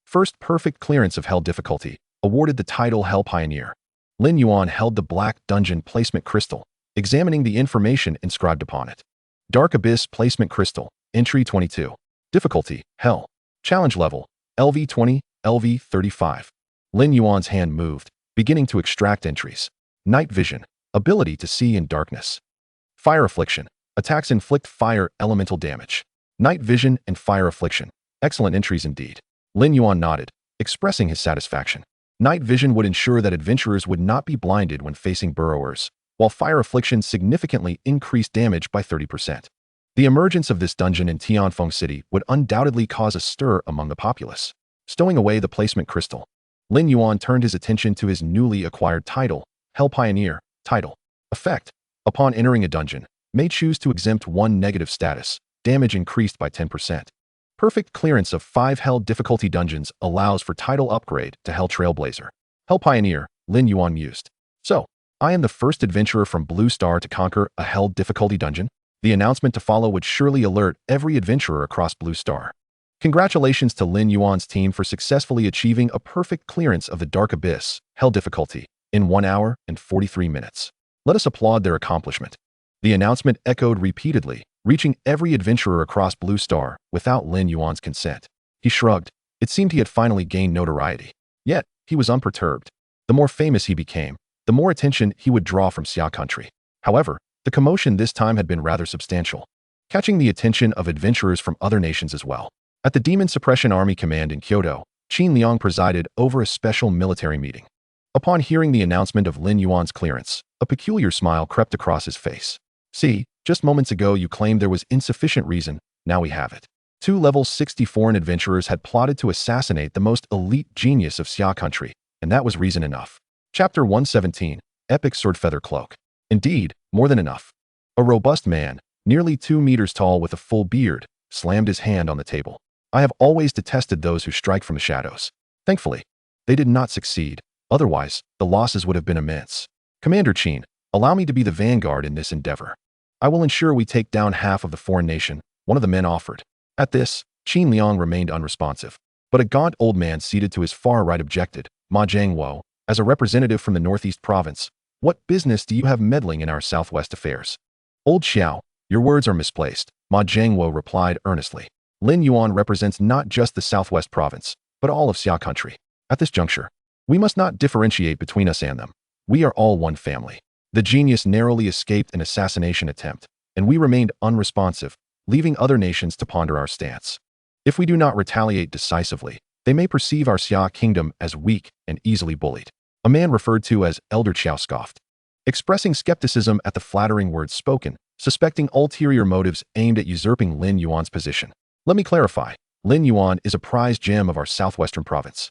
First perfect clearance of hell difficulty, awarded the title Hell Pioneer. Lin Yuan held the black dungeon placement crystal, examining the information inscribed upon it. Dark Abyss Placement Crystal, Entry 22. Difficulty, Hell. Challenge Level, LV 20, LV 35. Lin Yuan's hand moved, beginning to extract entries. Night Vision, ability to see in darkness. Fire Affliction, attacks inflict fire elemental damage. Night Vision and Fire Affliction, excellent entries indeed. Lin Yuan nodded, expressing his satisfaction. Night Vision would ensure that adventurers would not be blinded when facing burrowers, while Fire Affliction significantly increased damage by 30%. The emergence of this dungeon in Tianfeng City would undoubtedly cause a stir among the populace. Stowing away the placement crystal, Lin Yuan turned his attention to his newly acquired title, Hell Pioneer. Title. Effect. Upon entering a dungeon, may choose to exempt 1 negative status, damage increased by 10%. Perfect clearance of 5 Hell difficulty dungeons allows for title upgrade to Hell Trailblazer. Hell Pioneer, Lin Yuan mused. So, I am the first adventurer from Blue Star to conquer a Hell difficulty dungeon? The announcement to follow would surely alert every adventurer across Blue Star. Congratulations to Lin Yuan's team for successfully achieving a perfect clearance of the Dark Abyss, Hell difficulty, in 1 hour and 43 minutes. Let us applaud their accomplishment. The announcement echoed repeatedly, reaching every adventurer across Blue Star without Lin Yuan's consent. He shrugged. It seemed he had finally gained notoriety. Yet, he was unperturbed. The more famous he became, the more attention he would draw from Xia country. However, the commotion this time had been rather substantial, catching the attention of adventurers from other nations as well. At the Demon Suppression Army Command in Kyoto, Qin Liang presided over a special military meeting. Upon hearing the announcement of Lin Yuan's clearance, a peculiar smile crept across his face. See, just moments ago you claimed there was insufficient reason, now we have it. 2 level 60 foreign adventurers had plotted to assassinate the most elite genius of Xia country, and that was reason enough. Chapter 117, Epic Sword Feather Cloak. Indeed, more than enough. A robust man, nearly 2 meters tall with a full beard, slammed his hand on the table. I have always detested those who strike from the shadows. Thankfully, they did not succeed. Otherwise, the losses would have been immense. Commander Qin, allow me to be the vanguard in this endeavor. I will ensure we take down half of the foreign nation, one of the men offered. At this, Qin Liang remained unresponsive. But a gaunt old man seated to his far right objected, Ma Jiangwo, as a representative from the Northeast Province, what business do you have meddling in our Southwest affairs? Old Xiao, your words are misplaced, Ma Jiangwo replied earnestly. Lin Yuan represents not just the Southwest Province, but all of Xia country. At this juncture, we must not differentiate between us and them. We are all one family. The genius narrowly escaped an assassination attempt, and we remained unresponsive, leaving other nations to ponder our stance. If we do not retaliate decisively, they may perceive our Xia kingdom as weak and easily bullied. A man referred to as Elder Qiao scoffed, expressing skepticism at the flattering words spoken, suspecting ulterior motives aimed at usurping Lin Yuan's position. Let me clarify, Lin Yuan is a prized gem of our southwestern province.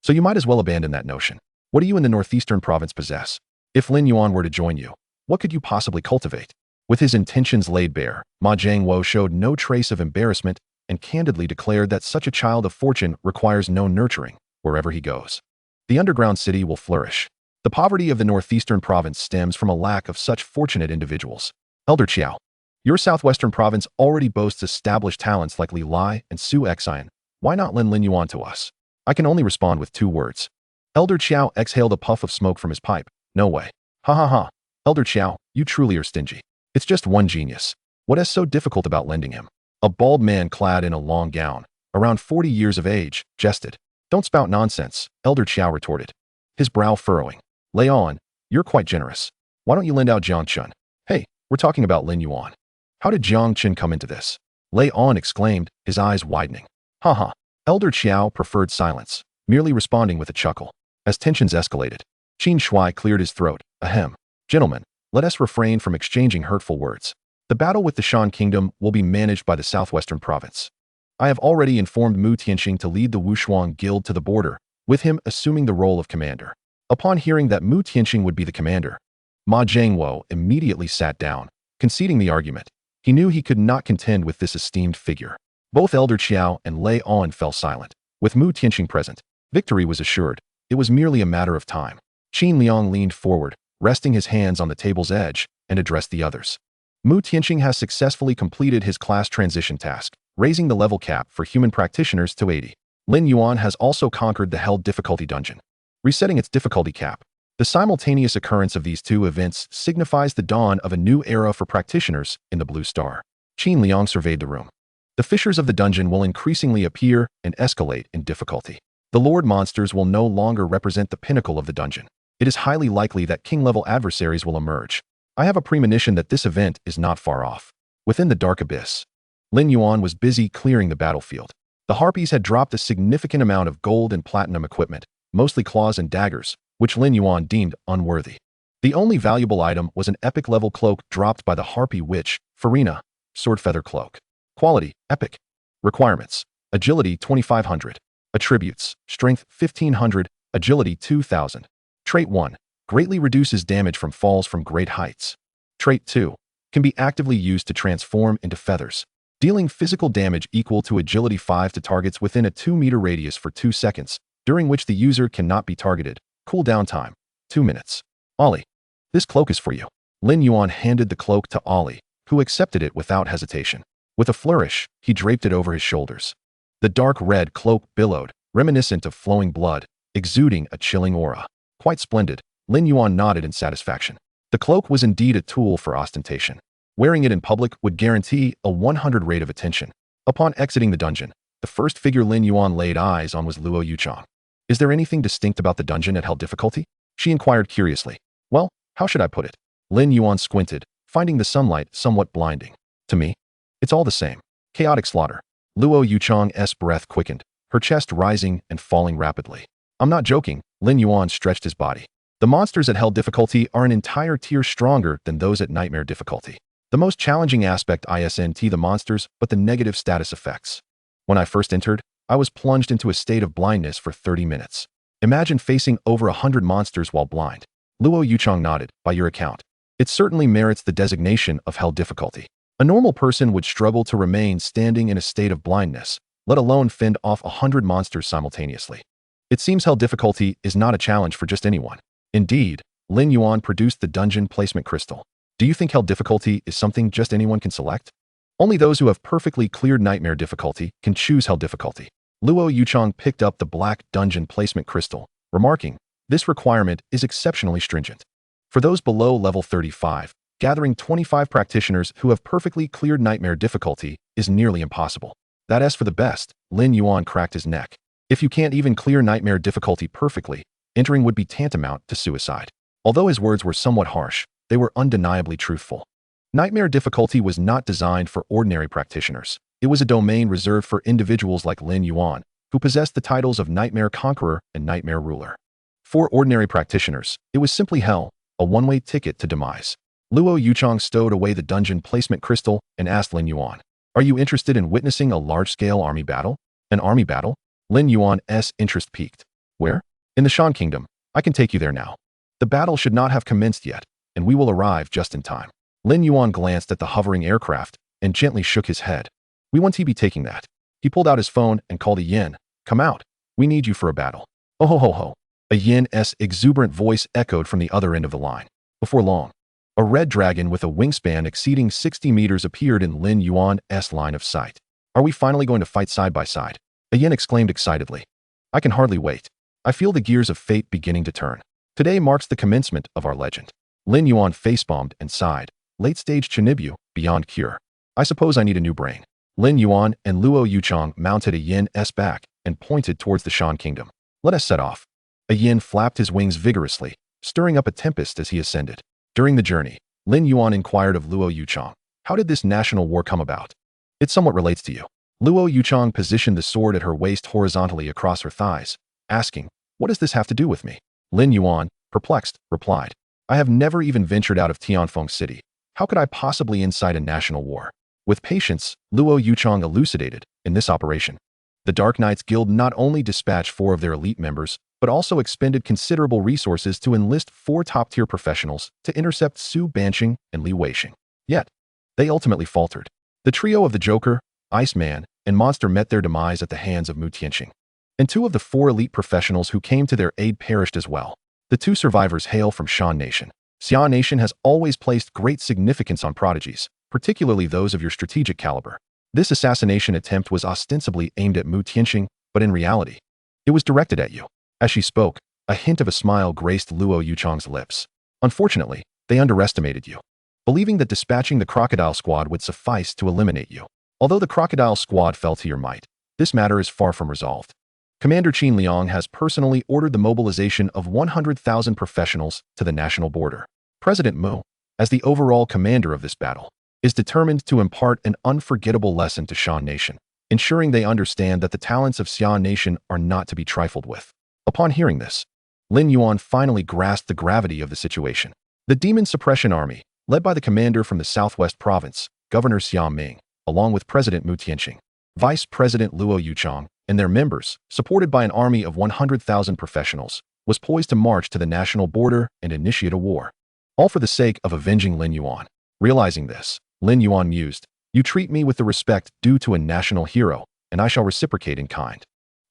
So you might as well abandon that notion. What do you in the northeastern province possess? If Lin Yuan were to join you, what could you possibly cultivate? With his intentions laid bare, Ma Jiangwo showed no trace of embarrassment and candidly declared that such a child of fortune requires no nurturing wherever he goes. The underground city will flourish. The poverty of the northeastern province stems from a lack of such fortunate individuals. Elder Qiao, your southwestern province already boasts established talents like Li Lai and Su Xian. Why not lend Lin Yuan to us? I can only respond with 2 words. Elder Qiao exhaled a puff of smoke from his pipe. No way. Ha ha ha. Elder Qiao, you truly are stingy. It's just one genius. What is so difficult about lending him? A bald man clad in a long gown, around 40 years of age, jested. Don't spout nonsense, Elder Qiao retorted, his brow furrowing. Lay on, you're quite generous. Why don't you lend out Jiang Chun? Hey, we're talking about Lin Yuan. How did Jiang Chun come into this? Lay on exclaimed, his eyes widening. Ha ha. Elder Qiao preferred silence, merely responding with a chuckle. As tensions escalated, Qin Shui cleared his throat. Ahem. Gentlemen, let us refrain from exchanging hurtful words. The battle with the Shan Kingdom will be managed by the southwestern province. I have already informed Mu Tianxing to lead the Wushuang Guild to the border, with him assuming the role of commander. Upon hearing that Mu Tianxing would be the commander, Ma Jiangwo immediately sat down, conceding the argument. He knew he could not contend with this esteemed figure. Both Elder Qiao and Lei On fell silent. With Mu Tianxing present, victory was assured. It was merely a matter of time. Qin Liang leaned forward, resting his hands on the table's edge, and addressed the others. Mu Tianxing has successfully completed his class transition task, raising the level cap for human practitioners to 80. Lin Yuan has also conquered the held difficulty dungeon, resetting its difficulty cap. The simultaneous occurrence of these 2 events signifies the dawn of a new era for practitioners in the Blue Star. Qin Liang surveyed the room. The fissures of the dungeon will increasingly appear and escalate in difficulty. The Lord monsters will no longer represent the pinnacle of the dungeon. It is highly likely that king-level adversaries will emerge. I have a premonition that this event is not far off. Within the dark abyss, Lin Yuan was busy clearing the battlefield. The Harpies had dropped a significant amount of gold and platinum equipment, mostly claws and daggers, which Lin Yuan deemed unworthy. The only valuable item was an epic-level cloak dropped by the Harpy Witch, Farina, Sword Feather Cloak. Quality, epic. Requirements, agility 2500. Attributes, strength 1500, agility 2000. Trait 1, greatly reduces damage from falls from great heights. Trait 2, can be actively used to transform into feathers, dealing physical damage equal to agility 5 to targets within a 2-meter radius for 2 seconds, during which the user cannot be targeted. Cooldown time, 2 minutes. Ollie, this cloak is for you. Lin Yuan handed the cloak to Ollie, who accepted it without hesitation. With a flourish, he draped it over his shoulders. The dark red cloak billowed, reminiscent of flowing blood, exuding a chilling aura. Quite splendid, Lin Yuan nodded in satisfaction. The cloak was indeed a tool for ostentation. Wearing it in public would guarantee a 100 rate of attention. Upon exiting the dungeon, the first figure Lin Yuan laid eyes on was Luo Yuchang. Is there anything distinct about the dungeon at held difficulty? She inquired curiously. Well, how should I put it? Lin Yuan squinted, finding the sunlight somewhat blinding. To me, it's all the same. Chaotic slaughter. Luo Yuchang's breath quickened, her chest rising and falling rapidly. I'm not joking, Lin Yuan stretched his body. The monsters at Hell difficulty are an entire tier stronger than those at Nightmare difficulty. The most challenging aspect isn't the monsters, but the negative status effects. When I first entered, I was plunged into a state of blindness for 30 minutes. Imagine facing over 100 monsters while blind. Luo Yuchang nodded. By your account, it certainly merits the designation of Hell difficulty. A normal person would struggle to remain standing in a state of blindness, let alone fend off 100 monsters simultaneously. It seems Hell difficulty is not a challenge for just anyone. Indeed, Lin Yuan produced the dungeon placement crystal. Do you think Hell difficulty is something just anyone can select? Only those who have perfectly cleared Nightmare difficulty can choose Hell difficulty. Luo Yuchang picked up the black dungeon placement crystal, remarking, this requirement is exceptionally stringent. For those below level 35, gathering 25 practitioners who have perfectly cleared Nightmare difficulty is nearly impossible. That's for the best, Lin Yuan cracked his neck. If you can't even clear Nightmare difficulty perfectly, entering would be tantamount to suicide. Although his words were somewhat harsh, they were undeniably truthful. Nightmare difficulty was not designed for ordinary practitioners. It was a domain reserved for individuals like Lin Yuan, who possessed the titles of Nightmare Conqueror and Nightmare Ruler. For ordinary practitioners, it was simply hell, a one-way ticket to demise. Luo Yuchang stowed away the dungeon placement crystal and asked Lin Yuan, are you interested in witnessing a large-scale army battle? An army battle? Lin Yuan's interest peaked. Where? In the Shan Kingdom. I can take you there now. The battle should not have commenced yet, and we will arrive just in time. Lin Yuan glanced at the hovering aircraft and gently shook his head. We won't be taking that. He pulled out his phone and called a yin. Come out. We need you for a battle. Oh ho ho ho. A yin's exuberant voice echoed from the other end of the line. Before long, a red dragon with a wingspan exceeding 60 meters appeared in Lin Yuan's line of sight. Are we finally going to fight side by side? A yin exclaimed excitedly. I can hardly wait. I feel the gears of fate beginning to turn. Today marks the commencement of our legend. Lin Yuan facepalmed and sighed. Late-stage Chinibu, beyond cure. I suppose I need a new brain. Lin Yuan and Luo Yuchang mounted a yin's back and pointed towards the Shan Kingdom. Let us set off. A yin flapped his wings vigorously, stirring up a tempest as he ascended. During the journey, Lin Yuan inquired of Luo Yuchang, how did this national war come about? It somewhat relates to you. Luo Yuchang positioned the sword at her waist horizontally across her thighs, asking, what does this have to do with me? Lin Yuan, perplexed, replied, I have never even ventured out of Tianfeng City. How could I possibly incite a national war? With patience, Luo Yuchang elucidated, in this operation, the Dark Knights Guild not only dispatched 4 of their elite members, but also expended considerable resources to enlist 4 top-tier professionals to intercept Su Banqing and Li Weixing. Yet, they ultimately faltered. The trio of the Joker, Iceman, and Monster met their demise at the hands of Mu Tianqing. And 2 of the 4 elite professionals who came to their aid perished as well. The 2 survivors hail from Shan Nation. Xia Nation has always placed great significance on prodigies, particularly those of your strategic caliber. This assassination attempt was ostensibly aimed at Mu Tianqing, but in reality, it was directed at you. As she spoke, a hint of a smile graced Luo Yuchang's lips. Unfortunately, they underestimated you, believing that dispatching the Crocodile Squad would suffice to eliminate you. Although the Crocodile Squad fell to your might, this matter is far from resolved. Commander Qin Liang has personally ordered the mobilization of 100,000 professionals to the national border. President Mu, as the overall commander of this battle, is determined to impart an unforgettable lesson to Shan Nation, ensuring they understand that the talents of Xia Nation are not to be trifled with. Upon hearing this, Lin Yuan finally grasped the gravity of the situation. The Demon Suppression Army, led by the commander from the Southwest Province, Governor Xia Ming, along with President Mu Tianqing, Vice President Luo Yuchang, and their members, supported by an army of 100,000 professionals, was poised to march to the national border and initiate a war. All for the sake of avenging Lin Yuan. Realizing this, Lin Yuan mused, you treat me with the respect due to a national hero, and I shall reciprocate in kind.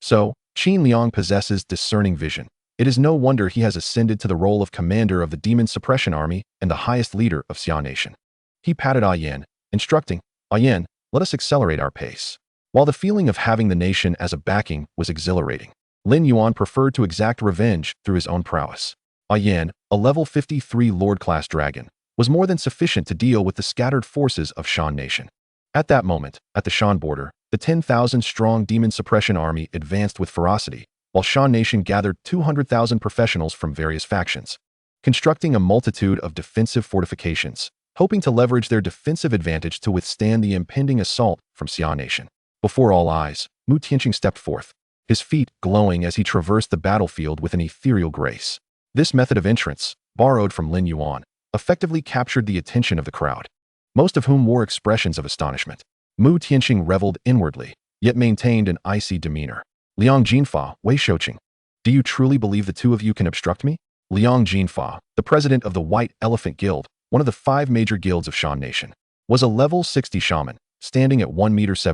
So, Qin Liang possesses discerning vision. It is no wonder he has ascended to the role of commander of the Demon Suppression Army and the highest leader of Xia Nation. He patted Yan, instructing, Yan, let us accelerate our pace. While the feeling of having the nation as a backing was exhilarating, Lin Yuan preferred to exact revenge through his own prowess. Yan, a level 53 Lord-class dragon, was more than sufficient to deal with the scattered forces of Shan Nation. At that moment, at the Shan border, the 10,000-strong Demon Suppression Army advanced with ferocity, while Shan Nation gathered 200,000 professionals from various factions, constructing a multitude of defensive fortifications, hoping to leverage their defensive advantage to withstand the impending assault from Xia Nation. Before all eyes, Mu Tianqing stepped forth, his feet glowing as he traversed the battlefield with an ethereal grace. This method of entrance, borrowed from Lin Yuan, effectively captured the attention of the crowd, most of whom wore expressions of astonishment. Mu Tianqing reveled inwardly, yet maintained an icy demeanor. Liang Jinfa, Wei Shouqing, do you truly believe the two of you can obstruct me? Liang Jinfa, the president of the White Elephant Guild, one of the 5 major guilds of Shan Nation, was a level 60 shaman, standing at 1.70 meters,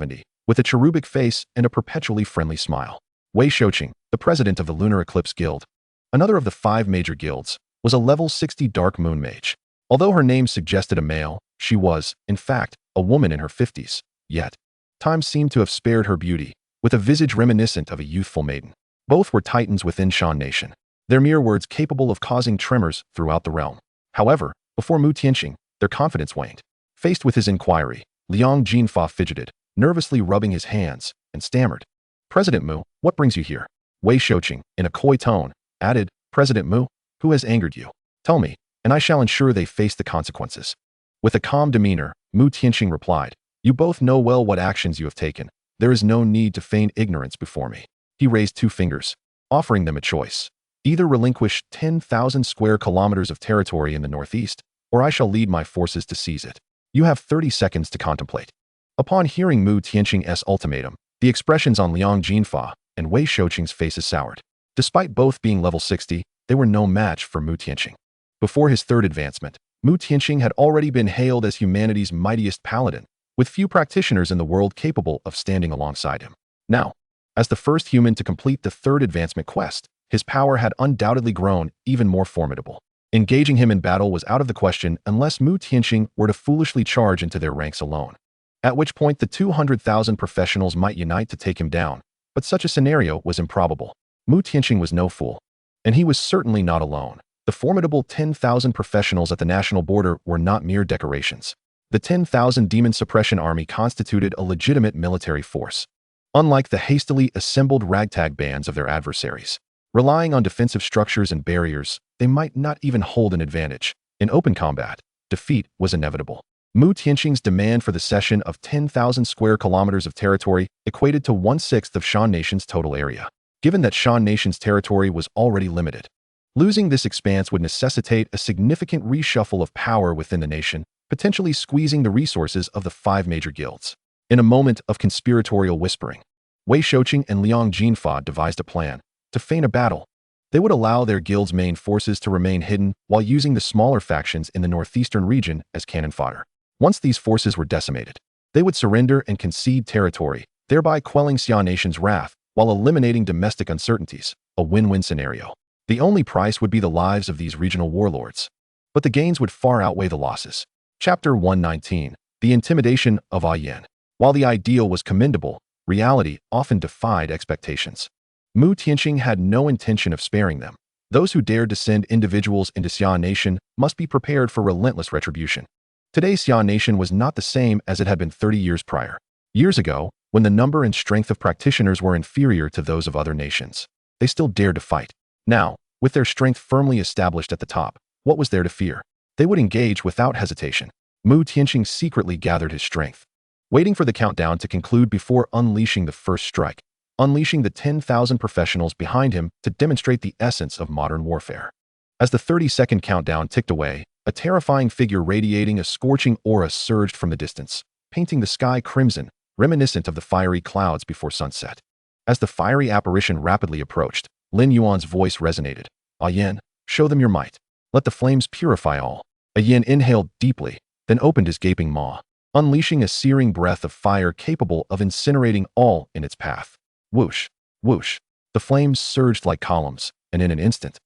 with a cherubic face and a perpetually friendly smile. Wei Shouqing, the president of the Lunar Eclipse Guild, another of the 5 major guilds, was a level 60 Dark Moon Mage. Although her name suggested a male, she was, in fact, a woman in her 50s, yet time seemed to have spared her beauty, with a visage reminiscent of a youthful maiden. Both were titans within Shan Nation, their mere words capable of causing tremors throughout the realm. However, before Mu Tianqing, their confidence waned. Faced with his inquiry, Liang Jinfa fidgeted, nervously rubbing his hands, and stammered. President Mu, what brings you here? Wei Shouqing, in a coy tone, added, President Mu, who has angered you? Tell me, and I shall ensure they face the consequences. With a calm demeanor, Mu Tianqing replied, you both know well what actions you have taken. There is no need to feign ignorance before me. He raised 2 fingers, offering them a choice. Either relinquish 10,000 square kilometers of territory in the northeast, or I shall lead my forces to seize it. You have 30 seconds to contemplate. Upon hearing Mu Tianqing's ultimatum, the expressions on Liang Jinfa and Wei Shouqing's faces soured. Despite both being level 60, they were no match for Mu Tianqing. Before his 3rd advancement, Mu Tianqing had already been hailed as humanity's mightiest paladin, with few practitioners in the world capable of standing alongside him. Now, as the first human to complete the 3rd advancement quest, his power had undoubtedly grown even more formidable. Engaging him in battle was out of the question unless Mu Tianqing were to foolishly charge into their ranks alone, at which point the 200,000 professionals might unite to take him down, but such a scenario was improbable. Mu Tianqing was no fool, and he was certainly not alone. The formidable 10,000 professionals at the national border were not mere decorations. The 10,000 demon suppression army constituted a legitimate military force, unlike the hastily assembled ragtag bands of their adversaries. Relying on defensive structures and barriers, they might not even hold an advantage. In open combat, defeat was inevitable. Mu Tianqing's demand for the cession of 10,000 square kilometers of territory equated to 1/6 of Shan Nation's total area. Given that Shan Nation's territory was already limited, losing this expanse would necessitate a significant reshuffle of power within the nation, potentially squeezing the resources of the 5 major guilds. In a moment of conspiratorial whispering, Wei Shouqing and Liang Jinfa devised a plan. To feign a battle, they would allow their guild's main forces to remain hidden while using the smaller factions in the northeastern region as cannon fodder. Once these forces were decimated, they would surrender and concede territory, thereby quelling Xia Nation's wrath while eliminating domestic uncertainties, a win-win scenario. The only price would be the lives of these regional warlords, but the gains would far outweigh the losses. Chapter 119, The Intimidation of Awaken. While the ideal was commendable, reality often defied expectations. Mu Tianqing had no intention of sparing them. Those who dared to send individuals into Xia Nation must be prepared for relentless retribution. Today, Xia Nation was not the same as it had been 30 years prior. Years ago, when the number and strength of practitioners were inferior to those of other nations, they still dared to fight. Now, with their strength firmly established at the top, what was there to fear? They would engage without hesitation. Mu Tianqing secretly gathered his strength, waiting for the countdown to conclude before unleashing the first strike, unleashing the 10,000 professionals behind him to demonstrate the essence of modern warfare. As the 30-second countdown ticked away, a terrifying figure radiating a scorching aura surged from the distance, painting the sky crimson, reminiscent of the fiery clouds before sunset. As the fiery apparition rapidly approached, Lin Yuan's voice resonated. Awaken, show them your might. Let the flames purify all. Awaken inhaled deeply, then opened his gaping maw, unleashing a searing breath of fire capable of incinerating all in its path. Whoosh, whoosh. The flames surged like columns, and in an instant,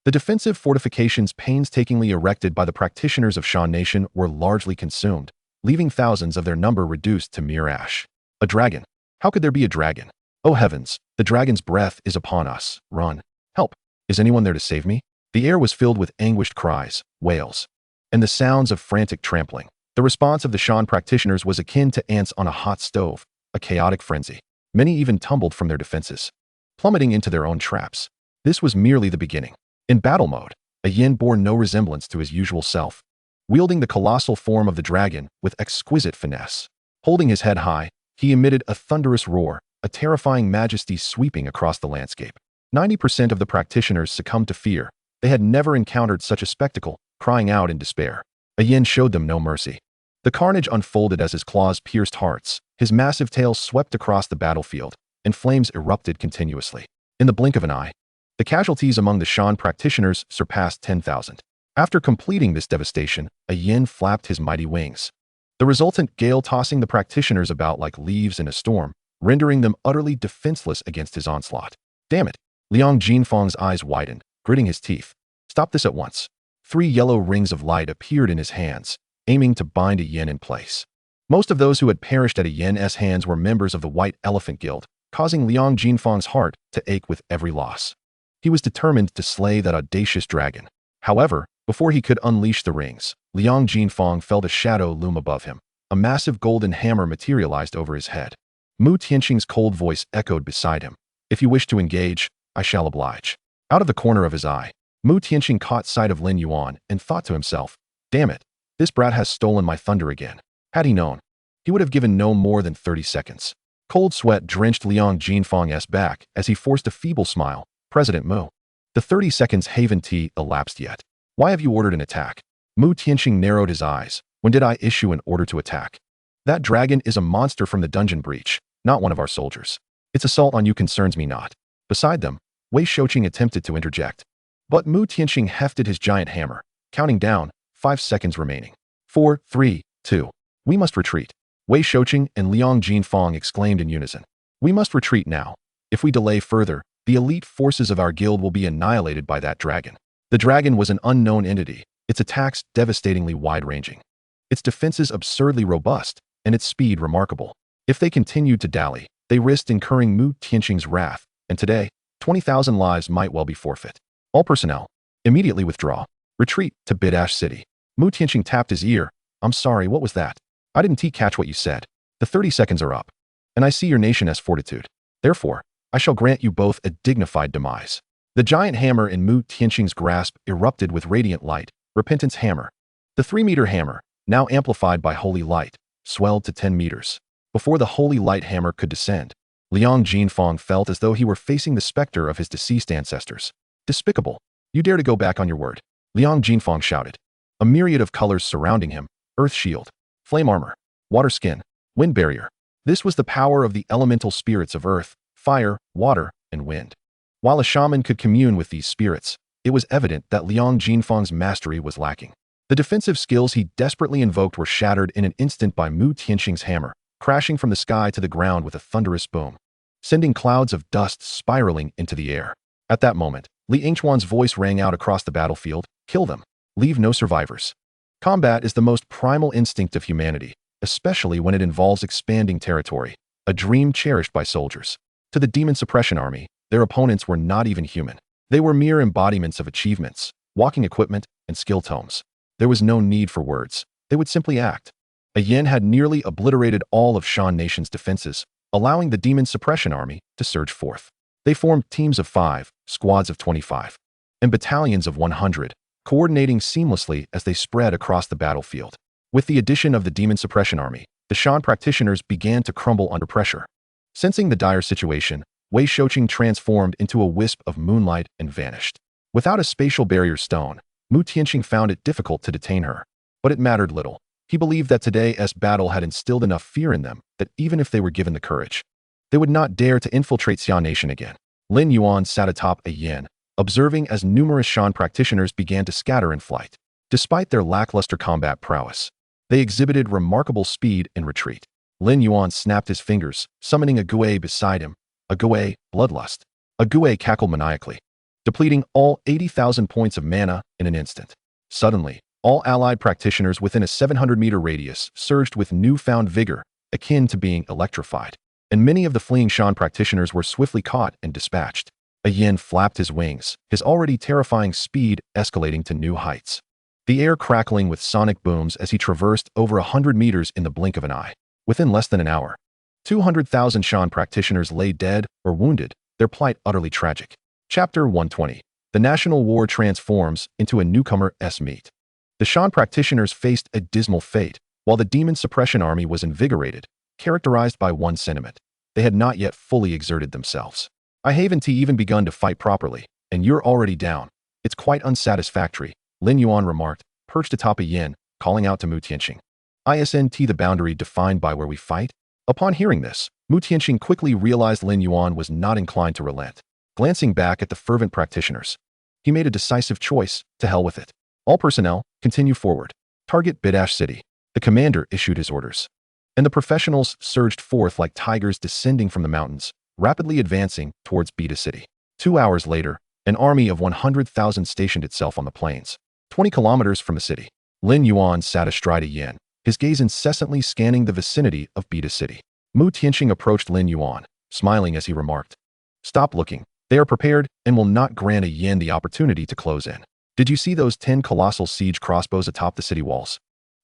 the defensive fortifications painstakingly erected by the practitioners of Shan Nation were largely consumed, leaving thousands of their number reduced to mere ash. A dragon. How could there be a dragon? Oh heavens, the dragon's breath is upon us. Run. Help. Is anyone there to save me? The air was filled with anguished cries, wails, and the sounds of frantic trampling. The response of the Shan practitioners was akin to ants on a hot stove, a chaotic frenzy. Many even tumbled from their defenses, plummeting into their own traps. This was merely the beginning. In battle mode, a yin bore no resemblance to his usual self, wielding the colossal form of the dragon with exquisite finesse. Holding his head high, he emitted a thunderous roar, a terrifying majesty sweeping across the landscape. 90% of the practitioners succumbed to fear. They had never encountered such a spectacle, crying out in despair. A yin showed them no mercy. The carnage unfolded as his claws pierced hearts. His massive tail swept across the battlefield, and flames erupted continuously. In the blink of an eye, the casualties among the Shan practitioners surpassed 10,000. After completing this devastation, a yin flapped his mighty wings, the resultant gale tossing the practitioners about like leaves in a storm, rendering them utterly defenseless against his onslaught. Damn it! Liang Jinfeng's eyes widened, gritting his teeth. Stop this at once. 3 yellow rings of light appeared in his hands, aiming to bind a yin in place. Most of those who had perished at a yin's hands were members of the White Elephant Guild, causing Liang Jinfeng's heart to ache with every loss. He was determined to slay that audacious dragon. However, before he could unleash the rings, Liang Jinfeng felt a shadow loom above him. A massive golden hammer materialized over his head. Mu Tianqing's cold voice echoed beside him. If you wish to engage, I shall oblige. Out of the corner of his eye, Mu Tianqing caught sight of Lin Yuan and thought to himself, damn it, this brat has stolen my thunder again. Had he known, he would have given no more than 30 seconds. Cold sweat drenched Liang Jinfeng's back as he forced a feeble smile. President Mu. The 30 seconds haven tea elapsed yet. Why have you ordered an attack? Mu Tianqing narrowed his eyes. When did I issue an order to attack? That dragon is a monster from the dungeon breach, not one of our soldiers. Its assault on you concerns me not. Beside them, Wei Shouqing attempted to interject. But Mu Tianqing hefted his giant hammer, counting down, 5 seconds remaining. 4, 3, 2. We must retreat. Wei Shouqing and Liang Jinfeng exclaimed in unison. We must retreat now. If we delay further, the elite forces of our guild will be annihilated by that dragon. The dragon was an unknown entity, its attacks devastatingly wide-ranging, its defenses absurdly robust, and its speed remarkable. If they continued to dally, they risked incurring Mu Tianqing's wrath, and today, 20,000 lives might well be forfeit. All personnel, immediately withdraw. Retreat to Bidash City. Mu Tianqing tapped his ear. I'm sorry, what was that? I didn't catch what you said. The 30 seconds are up, and I see your nation has fortitude. Therefore, I shall grant you both a dignified demise. The giant hammer in Mu Tianqing's grasp erupted with radiant light. Repentance hammer. The 3-meter hammer, now amplified by holy light, swelled to 10 meters. Before the holy light hammer could descend, Liang Jinfeng felt as though he were facing the specter of his deceased ancestors. Despicable. You dare to go back on your word. Liang Jinfeng shouted. A myriad of colors surrounding him, earth shield, flame armor, water skin, wind barrier. This was the power of the elemental spirits of earth, fire, water, and wind. While a shaman could commune with these spirits, it was evident that Liang Jinfeng's mastery was lacking. The defensive skills he desperately invoked were shattered in an instant by Mu Tianqing's hammer, crashing from the sky to the ground with a thunderous boom, sending clouds of dust spiraling into the air. At that moment, Li Yingchuan's voice rang out across the battlefield, kill them, leave no survivors. Combat is the most primal instinct of humanity, especially when it involves expanding territory, a dream cherished by soldiers. To the Demon Suppression Army, their opponents were not even human. They were mere embodiments of achievements, walking equipment, and skill tomes. There was no need for words. They would simply act. A yin had nearly obliterated all of Shan Nation's defenses, allowing the Demon Suppression Army to surge forth. They formed teams of 5, squads of 25, and battalions of 100, coordinating seamlessly as they spread across the battlefield. With the addition of the Demon Suppression Army, the Shan practitioners began to crumble under pressure. Sensing the dire situation, Wei Shouqing transformed into a wisp of moonlight and vanished. Without a spatial barrier stone, Mu Tianqing found it difficult to detain her. But it mattered little. He believed that today's battle had instilled enough fear in them that even if they were given the courage, they would not dare to infiltrate Xia Nation again. Lin Yuan sat atop a yin, observing as numerous Shan practitioners began to scatter in flight. Despite their lackluster combat prowess, they exhibited remarkable speed in retreat. Lin Yuan snapped his fingers, summoning a Gui beside him. A Gui, bloodlust. A Gui cackled maniacally, depleting all 80,000 points of mana in an instant. Suddenly, all allied practitioners within a 700-meter radius surged with newfound vigor, akin to being electrified. And many of the fleeing Shan practitioners were swiftly caught and dispatched. A yin flapped his wings, his already terrifying speed escalating to new heights. The air crackling with sonic booms as he traversed over 100 meters in the blink of an eye. Within less than an hour, 200,000 Shan practitioners lay dead or wounded, their plight utterly tragic. Chapter 120. The National War transforms into a newcomer's meet. The Shan practitioners faced a dismal fate, while the demon suppression army was invigorated, characterized by one sentiment. They had not yet fully exerted themselves. I haven't even begun to fight properly, and you're already down. It's quite unsatisfactory, Lin Yuan remarked, perched atop a yin, calling out to Mu Tianqing. Isn't the boundary defined by where we fight? Upon hearing this, Mu Tianqing quickly realized Lin Yuan was not inclined to relent. Glancing back at the fervent practitioners, he made a decisive choice. To hell with it. All personnel, continue forward. Target Bidash City. The commander issued his orders. And the professionals surged forth like tigers descending from the mountains, rapidly advancing towards Beta City. 2 hours later, an army of 100,000 stationed itself on the plains, 20 kilometers from the city. Lin Yuan sat astride a yin, his gaze incessantly scanning the vicinity of Beta City. Mu Tianqing approached Lin Yuan, smiling as he remarked, "Stop looking. They are prepared and will not grant a yin the opportunity to close in. Did you see those 10 colossal siege crossbows atop the city walls?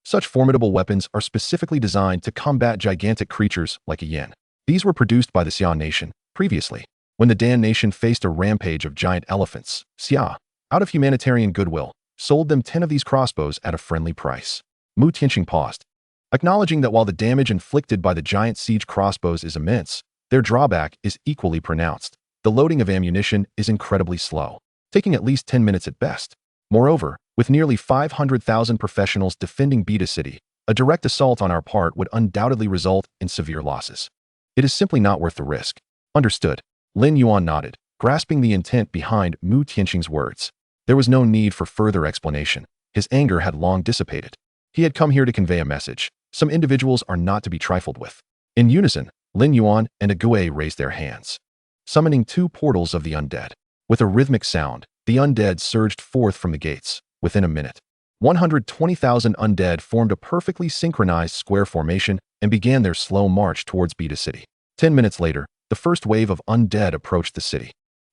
Such formidable weapons are specifically designed to combat gigantic creatures like a yin. These were produced by the Xia nation previously, when the Dan nation faced a rampage of giant elephants. Xia, out of humanitarian goodwill, sold them 10 of these crossbows at a friendly price." Mu Tianqing paused, acknowledging that while the damage inflicted by the giant siege crossbows is immense, their drawback is equally pronounced. The loading of ammunition is incredibly slow, taking at least 10 minutes at best. Moreover, with nearly 500,000 professionals defending Beta City, a direct assault on our part would undoubtedly result in severe losses. It is simply not worth the risk. Understood. Lin Yuan nodded, grasping the intent behind Mu Tianqing's words. There was no need for further explanation. His anger had long dissipated. He had come here to convey a message. Some individuals are not to be trifled with. In unison, Lin Yuan and Agui raised their hands, summoning 2 portals of the undead. With a rhythmic sound, the undead surged forth from the gates. Within a minute, 120,000 undead formed a perfectly synchronized square formation and began their slow march towards Beta City. 10 minutes later, the first wave of undead approached the city.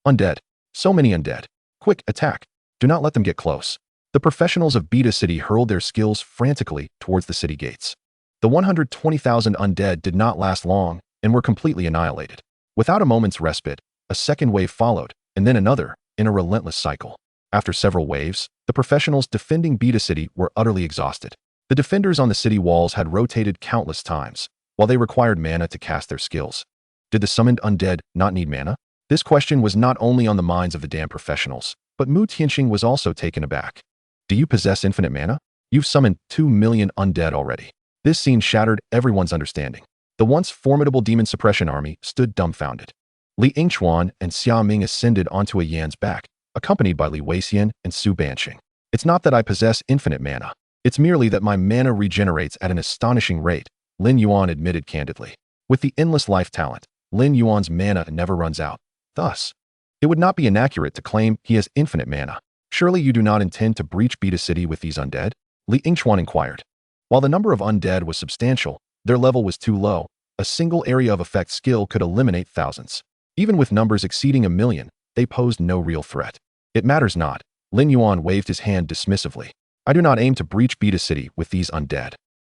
Undead. So many undead. Quick, attack. Do not let them get close. The professionals of Beta City hurled their skills frantically towards the city gates. The 120,000 undead did not last long and were completely annihilated. Without a moment's respite, a second wave followed, and then another, in a relentless cycle. After several waves, the professionals defending Beta City were utterly exhausted. The defenders on the city walls had rotated countless times, while they required mana to cast their skills. Did the summoned undead not need mana? This question was not only on the minds of the damn professionals, but Mu Tianqing was also taken aback. Do you possess infinite mana? You've summoned 2 million undead already. This scene shattered everyone's understanding. The once formidable demon suppression army stood dumbfounded. Li Yingchuan and Xia Ming ascended onto a yan's back, accompanied by Li Weixian and Su Banqing. It's not that I possess infinite mana. It's merely that my mana regenerates at an astonishing rate, Lin Yuan admitted candidly. With the endless life talent, Lin Yuan's mana never runs out. Thus, it would not be inaccurate to claim he has infinite mana. Surely you do not intend to breach Beta City with these undead? Li Yingchuan inquired. While the number of undead was substantial, their level was too low. A single area of effect skill could eliminate thousands. Even with numbers exceeding 1 million, they posed no real threat. It matters not. Lin Yuan waved his hand dismissively. I do not aim to breach Beta City with these undead.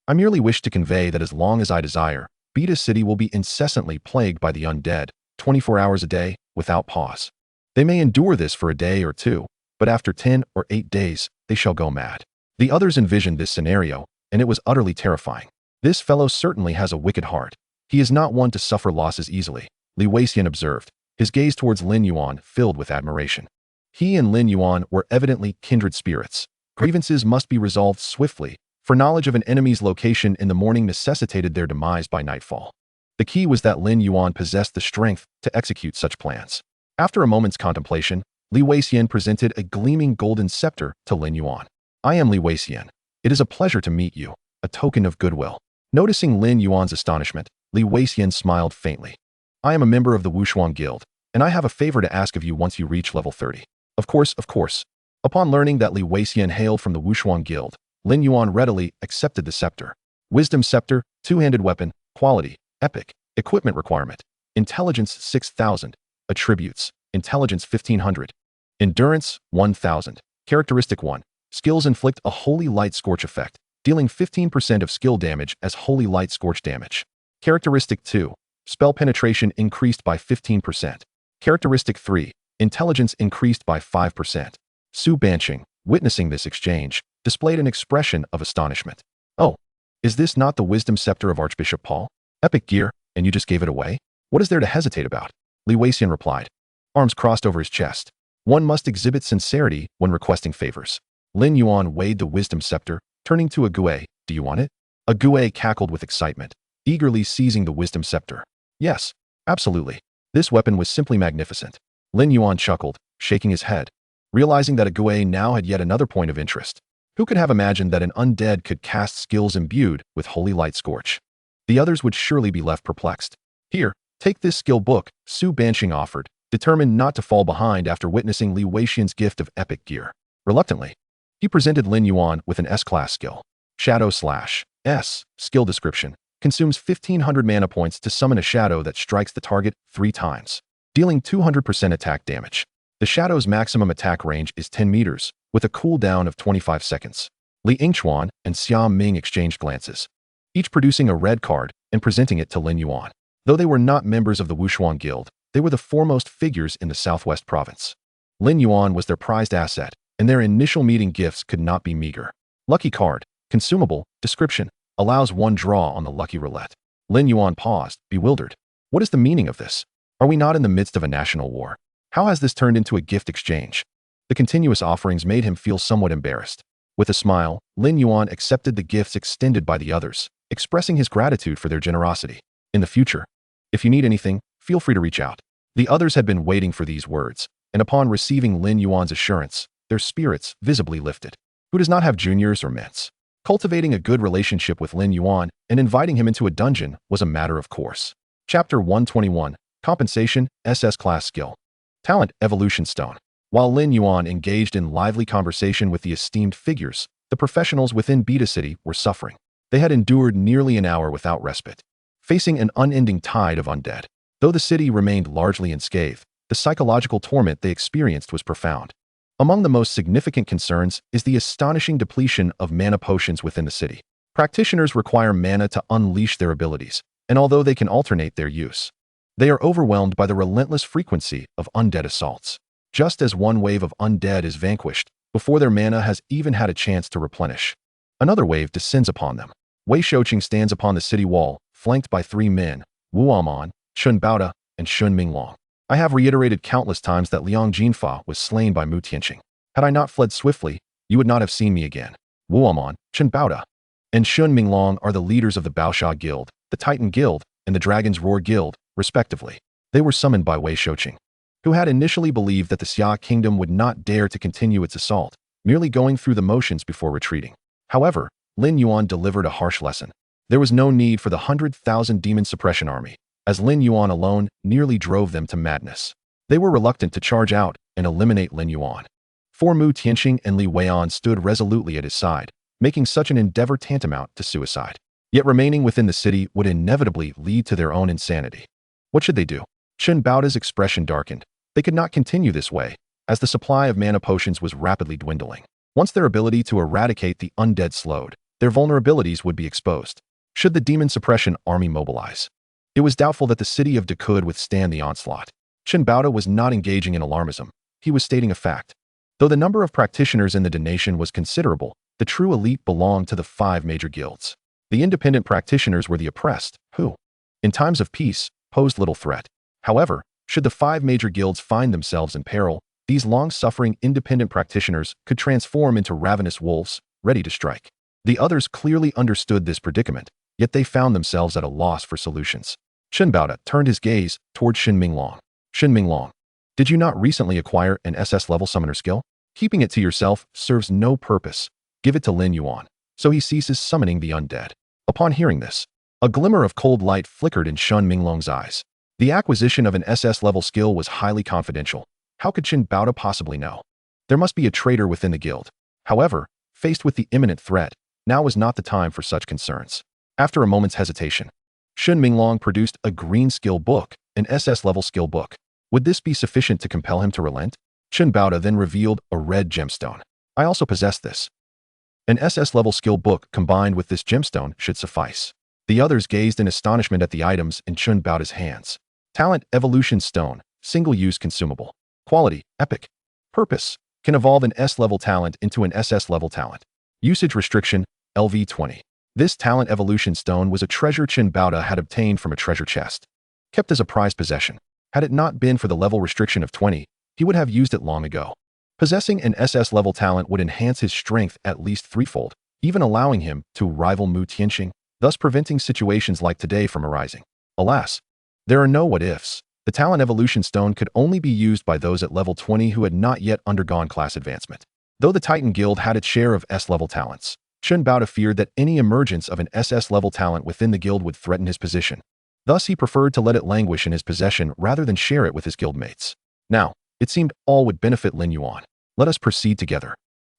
I merely wish to convey that as long as I desire, Beta City will be incessantly plagued by the undead, 24 hours a day, without pause. They may endure this for a day or 2, but after 10 or 8 days, they shall go mad. The others envisioned this scenario, and it was utterly terrifying. This fellow certainly has a wicked heart. He is not one to suffer losses easily, Li Weixian observed, his gaze towards Lin Yuan filled with admiration. He and Lin Yuan were evidently kindred spirits. Grievances must be resolved swiftly, for knowledge of an enemy's location in the morning necessitated their demise by nightfall. The key was that Lin Yuan possessed the strength to execute such plans. After a moment's contemplation, Li Weixian presented a gleaming golden scepter to Lin Yuan. I am Li Weixian. It is a pleasure to meet you, a token of goodwill. Noticing Lin Yuan's astonishment, Li Weixian smiled faintly. I am a member of the Wushuang Guild, and I have a favor to ask of you once you reach level 30. Of course. Upon learning that Li Weixian hailed from the Wushuang Guild, Lin Yuan readily accepted the scepter. Wisdom scepter, 2-handed weapon, quality, epic, equipment requirement, intelligence 6,000, attributes, intelligence 1,500, endurance 1,000, characteristic 1, skills inflict a holy light scorch effect, dealing 15% of skill damage as holy light scorch damage. Characteristic 2, spell penetration increased by 15%. Characteristic 3. Intelligence increased by 5%. Su Banqing, witnessing this exchange, displayed an expression of astonishment. Oh, is this not the wisdom scepter of Archbishop Paul? Epic gear, and you just gave it away? What is there to hesitate about? Li Weixian replied, arms crossed over his chest. One must exhibit sincerity when requesting favors. Lin Yuan weighed the wisdom scepter, turning to a Gue. Do you want it? A Gue cackled with excitement, eagerly seizing the wisdom scepter. Yes, absolutely. This weapon was simply magnificent. Lin Yuan chuckled, shaking his head, realizing that a Gue now had yet another point of interest. Who could have imagined that an undead could cast skills imbued with holy light scorch? The others would surely be left perplexed. Here, take this skill book, Su Banqing offered, determined not to fall behind after witnessing Li Weixian's gift of epic gear. Reluctantly, he presented Lin Yuan with an S-class skill. Shadow Slash. S. Skill description. Consumes 1500 mana points to summon a shadow that strikes the target 3 times, dealing 200% attack damage. The shadow's maximum attack range is 10 meters, with a cooldown of 25 seconds. Li Yingchuan and Xia Ming exchanged glances, each producing a red card and presenting it to Lin Yuan. Though they were not members of the Wushuang Guild, they were the foremost figures in the Southwest Province. Lin Yuan was their prized asset, and their initial meeting gifts could not be meager. Lucky card, consumable, description, allows one draw on the lucky roulette. Lin Yuan paused, bewildered. What is the meaning of this? Are we not in the midst of a national war? How has this turned into a gift exchange? The continuous offerings made him feel somewhat embarrassed. With a smile, Lin Yuan accepted the gifts extended by the others, expressing his gratitude for their generosity. In the future, if you need anything, feel free to reach out. The others had been waiting for these words, and upon receiving Lin Yuan's assurance, their spirits visibly lifted. Who does not have juniors or ments? Cultivating a good relationship with Lin Yuan and inviting him into a dungeon was a matter of course. Chapter 121. Compensation, SS Class Skill. Talent Evolution Stone. While Lin Yuan engaged in lively conversation with the esteemed figures, the professionals within Beta City were suffering. They had endured nearly an hour without respite, facing an unending tide of undead. Though the city remained largely unscathed, the psychological torment they experienced was profound. Among the most significant concerns is the astonishing depletion of mana potions within the city. Practitioners require mana to unleash their abilities, and although they can alternate their use, they are overwhelmed by the relentless frequency of undead assaults. Just as one wave of undead is vanquished, before their mana has even had a chance to replenish, another wave descends upon them. Wei Shouqing stands upon the city wall, flanked by 3 men, Wu Amon, Chun Baoda, and Shun Minglong. I have reiterated countless times that Liang Jinfa was slain by Mu Tianqing. Had I not fled swiftly, you would not have seen me again. Wu Amon, Chun Baoda, and Shun Minglong are the leaders of the Baosha Guild, the Titan Guild, and the Dragon's Roar Guild, respectively. They were summoned by Wei Shouqing, who had initially believed that the Xia Kingdom would not dare to continue its assault, merely going through the motions before retreating. However, Lin Yuan delivered a harsh lesson. There was no need for the 100,000 demon suppression army, as Lin Yuan alone nearly drove them to madness. They were reluctant to charge out and eliminate Lin Yuan. Mu Tianqing and Li Weian stood resolutely at his side, making such an endeavor tantamount to suicide. Yet remaining within the city would inevitably lead to their own insanity. What should they do? Chun Baoda's expression darkened. They could not continue this way, as the supply of mana potions was rapidly dwindling. Once their ability to eradicate the undead slowed, their vulnerabilities would be exposed. Should the demon suppression army mobilize? It was doubtful that the city of De could withstand the onslaught. Chun Baoda was not engaging in alarmism. He was stating a fact. Though the number of practitioners in the Donation was considerable, the true elite belonged to the 5 major guilds. The independent practitioners were the oppressed, who, in times of peace, posed little threat. However, should the 5 major guilds find themselves in peril, these long-suffering independent practitioners could transform into ravenous wolves, ready to strike. The others clearly understood this predicament, yet they found themselves at a loss for solutions. Chun Baoda turned his gaze toward Shun Minglong. Shun Minglong, did you not recently acquire an SS-level summoner skill? Keeping it to yourself serves no purpose. Give it to Lin Yuan, so he ceases summoning the undead. Upon hearing this, a glimmer of cold light flickered in Shun Minglong's eyes. The acquisition of an SS-level skill was highly confidential. How could Chun Baoda possibly know? There must be a traitor within the guild. However, faced with the imminent threat, now was not the time for such concerns. After a moment's hesitation, Shun Minglong produced a green skill book, an SS-level skill book. Would this be sufficient to compel him to relent? Chun Baoda then revealed a red gemstone. I also possess this. An SS-level skill book combined with this gemstone should suffice. The others gazed in astonishment at the items in Chun Baoda's hands. Talent Evolution Stone, single-use consumable. Quality, epic. Purpose, can evolve an S-level talent into an SS-level talent. Usage restriction, LV20. This talent evolution stone was a treasure Qin Baoda had obtained from a treasure chest, kept as a prized possession. Had it not been for the level restriction of 20, he would have used it long ago. Possessing an SS-level talent would enhance his strength at least threefold, even allowing him to rival Mu Tianxing, thus preventing situations like today from arising. Alas, there are no what-ifs. The talent evolution stone could only be used by those at level 20 who had not yet undergone class advancement. Though the Titan Guild had its share of S-level talents, Qin Baoda feared that any emergence of an SS-level talent within the guild would threaten his position. Thus, he preferred to let it languish in his possession rather than share it with his guildmates. Now, it seemed all would benefit Lin Yuan. Let us proceed together,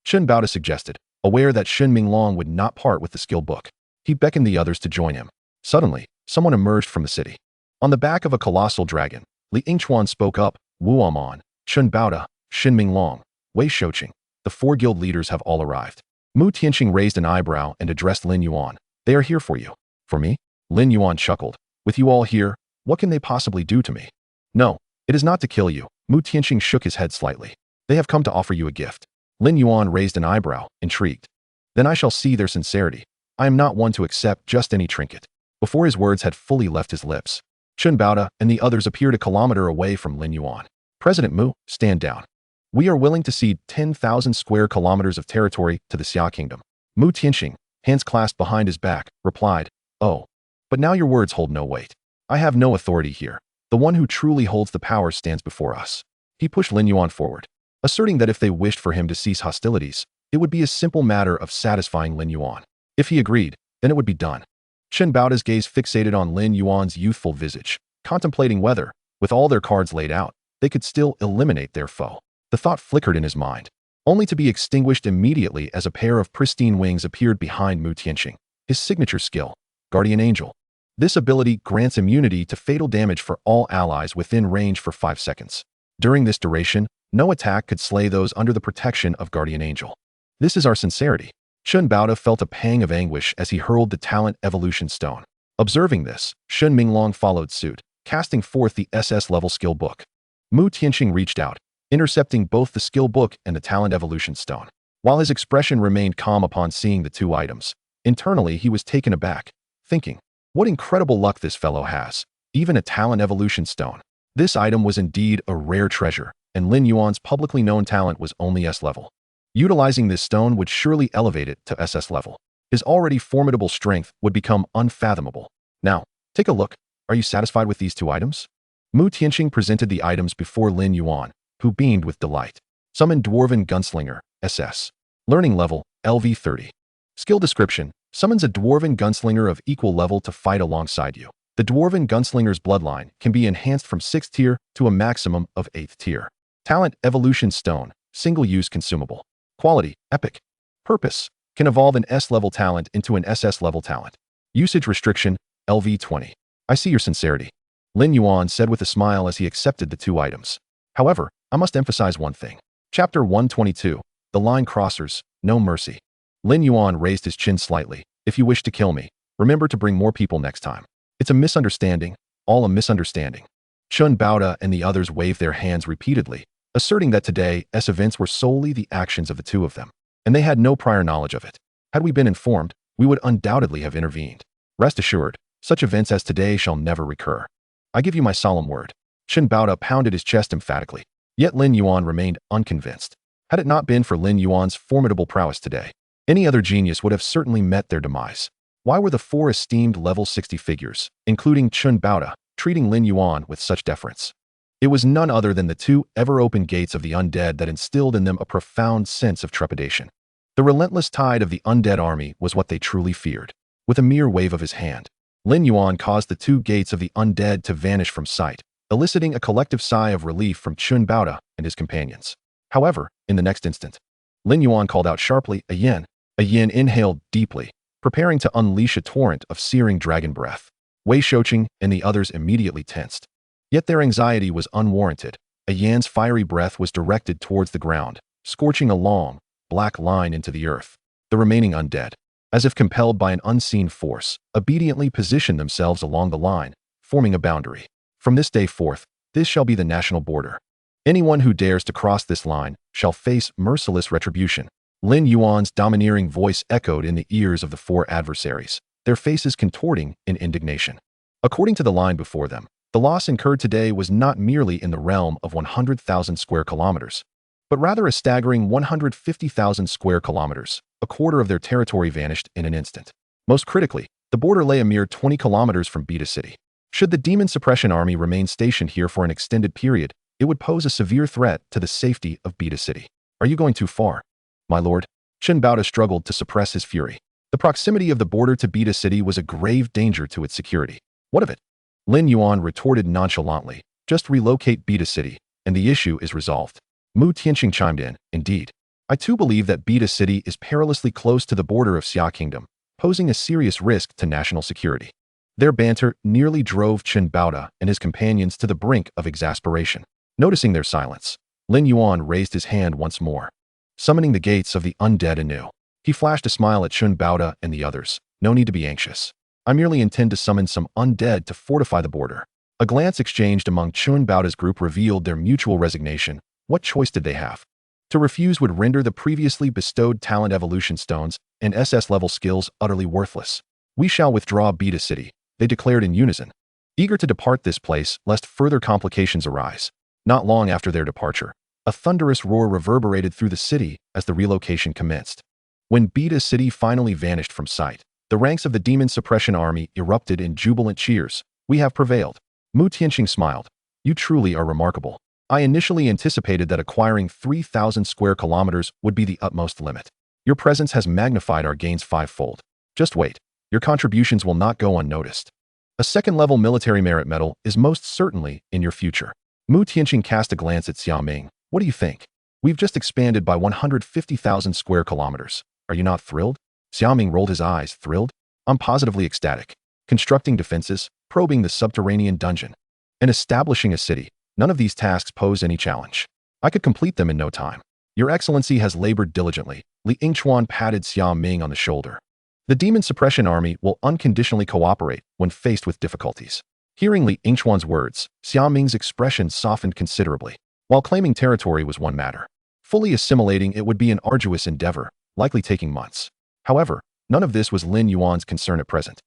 Qin Baoda suggested, aware that Shen Minglong would not part with the skill book. He beckoned the others to join him. Suddenly, someone emerged from the city. On the back of a colossal dragon, Li Yingchuan spoke up, Wu Amon, Qin Baoda, Shen Minglong, Wei Shouqing. The four guild leaders have all arrived. Mu Tianxing raised an eyebrow and addressed Lin Yuan. They are here for you. For me? Lin Yuan chuckled. With you all here, what can they possibly do to me? No, it is not to kill you. Mu Tianxing shook his head slightly. They have come to offer you a gift. Lin Yuan raised an eyebrow, intrigued. Then I shall see their sincerity. I am not one to accept just any trinket. Before his words had fully left his lips, Qin Baoda and the others appeared a kilometer away from Lin Yuan. President Mu, stand down. We are willing to cede 10,000 square kilometers of territory to the Xia Kingdom. Mu Tianxing, hands clasped behind his back, replied, Oh, but now your words hold no weight. I have no authority here. The one who truly holds the power stands before us. He pushed Lin Yuan forward, asserting that if they wished for him to cease hostilities, it would be a simple matter of satisfying Lin Yuan. If he agreed, then it would be done. Qin Baoda's gaze fixated on Lin Yuan's youthful visage, contemplating whether, with all their cards laid out, they could still eliminate their foe. The thought flickered in his mind, only to be extinguished immediately as a pair of pristine wings appeared behind Mu Tianxing. His signature skill, Guardian Angel. This ability grants immunity to fatal damage for all allies within range for 5 seconds. During this duration, no attack could slay those under the protection of Guardian Angel. This is our sincerity. Qin Baoda felt a pang of anguish as he hurled the talent evolution stone. Observing this, Shen Minglong followed suit, casting forth the SS-level skill book. Mu Tianxing reached out, intercepting both the skill book and the talent evolution stone. While his expression remained calm upon seeing the two items, internally he was taken aback, thinking, what incredible luck this fellow has, even a talent evolution stone. This item was indeed a rare treasure, and Lin Yuan's publicly known talent was only S-level. Utilizing this stone would surely elevate it to SS level. His already formidable strength would become unfathomable. Now, take a look. Are you satisfied with these two items? Mu Tianxing presented the items before Lin Yuan, who beamed with delight. Summon Dwarven Gunslinger, SS. Learning level, LV30. Skill description, summons a Dwarven Gunslinger of equal level to fight alongside you. The Dwarven Gunslinger's bloodline can be enhanced from 6th tier to a maximum of 8th tier. Talent Evolution Stone, single-use consumable. Quality, epic. Purpose, can evolve an S-level talent into an SS-level talent. Usage restriction, LV20. I see your sincerity, Lin Yuan said with a smile as he accepted the two items. However, I must emphasize one thing. Chapter 122, The Line Crossers, No Mercy. Lin Yuan raised his chin slightly. If you wish to kill me, remember to bring more people next time. It's a misunderstanding, all a misunderstanding. Qin Baoda and the others waved their hands repeatedly, asserting that today's events were solely the actions of the two of them, and they had no prior knowledge of it. Had we been informed, we would undoubtedly have intervened. Rest assured, such events as today shall never recur. I give you my solemn word. Qin Baoda pounded his chest emphatically, yet Lin Yuan remained unconvinced. Had it not been for Lin Yuan's formidable prowess today, any other genius would have certainly met their demise. Why were the four esteemed level 60 figures, including Qin Baoda, treating Lin Yuan with such deference? It was none other than the two ever-open gates of the undead that instilled in them a profound sense of trepidation. The relentless tide of the undead army was what they truly feared. With a mere wave of his hand, Lin Yuan caused the two gates of the undead to vanish from sight, eliciting a collective sigh of relief from Qin Baoda and his companions. However, in the next instant, Lin Yuan called out sharply, "A yin." A yin inhaled deeply, preparing to unleash a torrent of searing dragon breath. Wei Shouqing and the others immediately tensed. Yet their anxiety was unwarranted. A yan's fiery breath was directed towards the ground, scorching a long, black line into the earth. The remaining undead, as if compelled by an unseen force, obediently positioned themselves along the line, forming a boundary. From this day forth, This shall be the national border. Anyone who dares to cross this line shall face merciless retribution. Lin Yuan's domineering voice echoed in the ears of the four adversaries, their faces contorting in indignation. According to the line before them, the loss incurred today was not merely in the realm of 100,000 square kilometers, but rather a staggering 150,000 square kilometers. A quarter of their territory vanished in an instant. Most critically, the border lay a mere 20 kilometers from Beta City. Should the Demon Suppression Army remain stationed here for an extended period, it would pose a severe threat to the safety of Beta City. Are you going too far, my lord? Chen Baoda struggled to suppress his fury. The proximity of the border to Beta City was a grave danger to its security. What of it? Lin Yuan retorted nonchalantly. Just relocate Beta City, and the issue is resolved. Mu Tianqing chimed in. Indeed. I too believe that Beta City is perilously close to the border of Xia Kingdom, posing a serious risk to national security. Their banter nearly drove Chen Baoda and his companions to the brink of exasperation. Noticing their silence, Lin Yuan raised his hand once more, summoning the gates of the undead anew. He flashed a smile at Chen Baoda and the others. No need to be anxious. I merely intend to summon some undead to fortify the border. A glance exchanged among Chen Baoda's group revealed their mutual resignation. What choice did they have? To refuse would render the previously bestowed talent evolution stones and SS-level skills utterly worthless. We shall withdraw Beta City, they declared in unison, eager to depart this place lest further complications arise. Not long after their departure, a thunderous roar reverberated through the city as the relocation commenced. When Beta City finally vanished from sight, the ranks of the Demon Suppression Army erupted in jubilant cheers. We have prevailed. Mu Tianqing smiled. You truly are remarkable. I initially anticipated that acquiring 3,000 square kilometers would be the utmost limit. Your presence has magnified our gains fivefold. Just wait. Your contributions will not go unnoticed. A second-level military merit medal is most certainly in your future. Mu Tianqing cast a glance at Xia Ming. What do you think? We've just expanded by 150,000 square kilometers. Are you not thrilled? Xia Ming rolled his eyes. Thrilled? I'm positively ecstatic. Constructing defenses, probing the subterranean dungeon, and establishing a city. None of these tasks pose any challenge. I could complete them in no time. Your Excellency has labored diligently. Li Yingchuan patted Xia Ming on the shoulder. The Demon Suppression Army will unconditionally cooperate when faced with difficulties. Hearing Li Yingchuan's words, Xia Ming's expression softened considerably. While claiming territory was one matter, fully assimilating it would be an arduous endeavor, likely taking months. However, none of this was Lin Yuan's concern at present.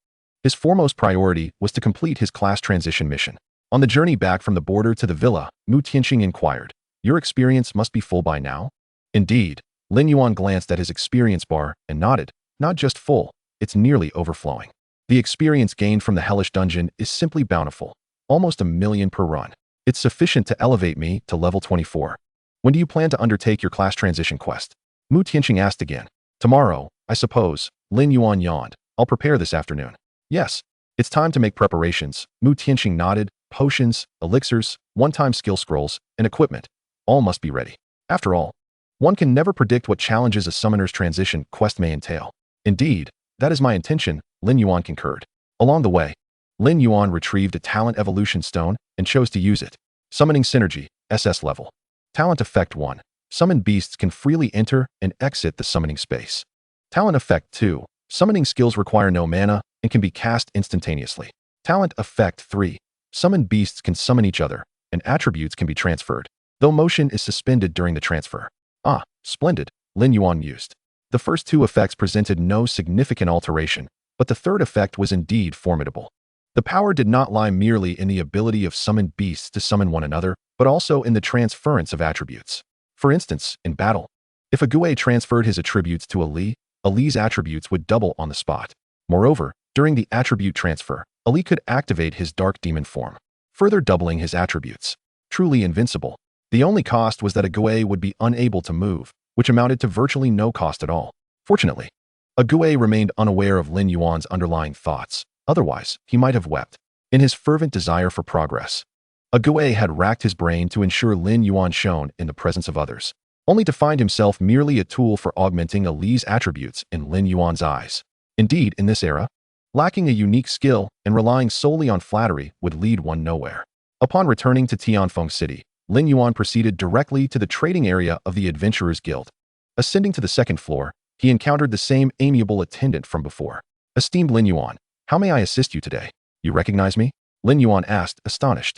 His foremost priority was to complete his class transition mission. On the journey back from the border to the villa, Mu Tianqing inquired, Your experience must be full by now? Indeed. Lin Yuan glanced at his experience bar and nodded. Not just full, it's nearly overflowing. The experience gained from the hellish dungeon is simply bountiful. Almost 1,000,000 per run. It's sufficient to elevate me to level 24. When do you plan to undertake your class transition quest? Mu Tianqing asked again. Tomorrow, I suppose. Lin Yuan yawned. I'll prepare this afternoon. Yes. It's time to make preparations. Mu Tianqing nodded. Potions, elixirs, one-time skill scrolls, and equipment. All must be ready. After all, one can never predict what challenges a summoner's transition quest may entail. Indeed, that is my intention, Lin Yuan concurred. Along the way, Lin Yuan retrieved a talent evolution stone and chose to use it. Summoning Synergy, SS level. Talent Effect 1. Summoned beasts can freely enter and exit the summoning space. Talent Effect 2. Summoning skills require no mana and can be cast instantaneously. Talent Effect 3. Summoned beasts can summon each other, and attributes can be transferred, though motion is suspended during the transfer. Ah, splendid, Lin Yuan mused. The first two effects presented no significant alteration, but the third effect was indeed formidable. The power did not lie merely in the ability of summoned beasts to summon one another, but also in the transference of attributes. For instance, in battle, if a Gue transferred his attributes to a Li's attributes would double on the spot. Moreover, during the attribute transfer, Ali could activate his dark demon form, further doubling his attributes. Truly invincible. The only cost was that a Gue would be unable to move, which amounted to virtually no cost at all. Fortunately, a Gue remained unaware of Lin Yuan's underlying thoughts. Otherwise, he might have wept. In his fervent desire for progress, a Gue had racked his brain to ensure Lin Yuan shone in the presence of others, only to find himself merely a tool for augmenting Ali's attributes in Lin Yuan's eyes. Indeed, in this era, lacking a unique skill and relying solely on flattery would lead one nowhere. Upon returning to Tianfeng City, Lin Yuan proceeded directly to the trading area of the Adventurers Guild. Ascending to the second floor, he encountered the same amiable attendant from before. Esteemed Lin Yuan, how may I assist you today? You recognize me? Lin Yuan asked, astonished.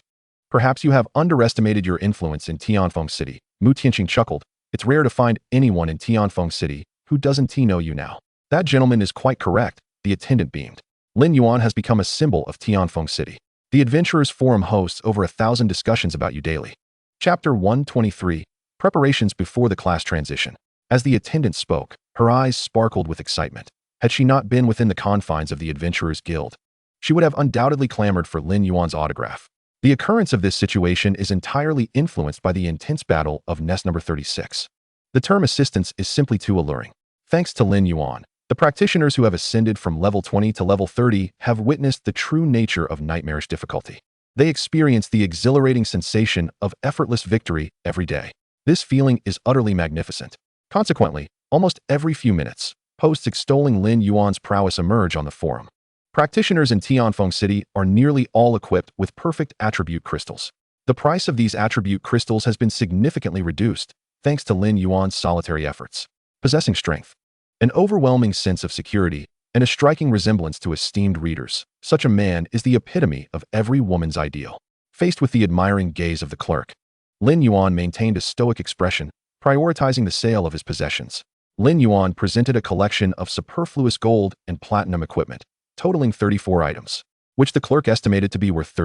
Perhaps you have underestimated your influence in Tianfeng City. Mu Tianqing chuckled. It's rare to find anyone in Tianfeng City who doesn't know you now. That gentleman is quite correct, the attendant beamed. Lin Yuan has become a symbol of Tianfeng City. The Adventurers Forum hosts over 1,000 discussions about you daily. Chapter 123. Preparations before the class transition. As the attendant spoke, her eyes sparkled with excitement. Had she not been within the confines of the Adventurers Guild, she would have undoubtedly clamored for Lin Yuan's autograph. The occurrence of this situation is entirely influenced by the intense battle of Nest number 36. The term assistance is simply too alluring. Thanks to Lin Yuan, the practitioners who have ascended from level 20 to level 30 have witnessed the true nature of nightmarish difficulty. They experience the exhilarating sensation of effortless victory every day. This feeling is utterly magnificent. Consequently, almost every few minutes, posts extolling Lin Yuan's prowess emerge on the forum. Practitioners in Tianfeng City are nearly all equipped with perfect attribute crystals. The price of these attribute crystals has been significantly reduced, thanks to Lin Yuan's solitary efforts. Possessing strength, an overwhelming sense of security, and a striking resemblance to esteemed readers, such a man is the epitome of every woman's ideal. Faced with the admiring gaze of the clerk, Lin Yuan maintained a stoic expression, prioritizing the sale of his possessions. Lin Yuan presented a collection of superfluous gold and platinum equipment, totaling 34 items, which the clerk estimated to be worth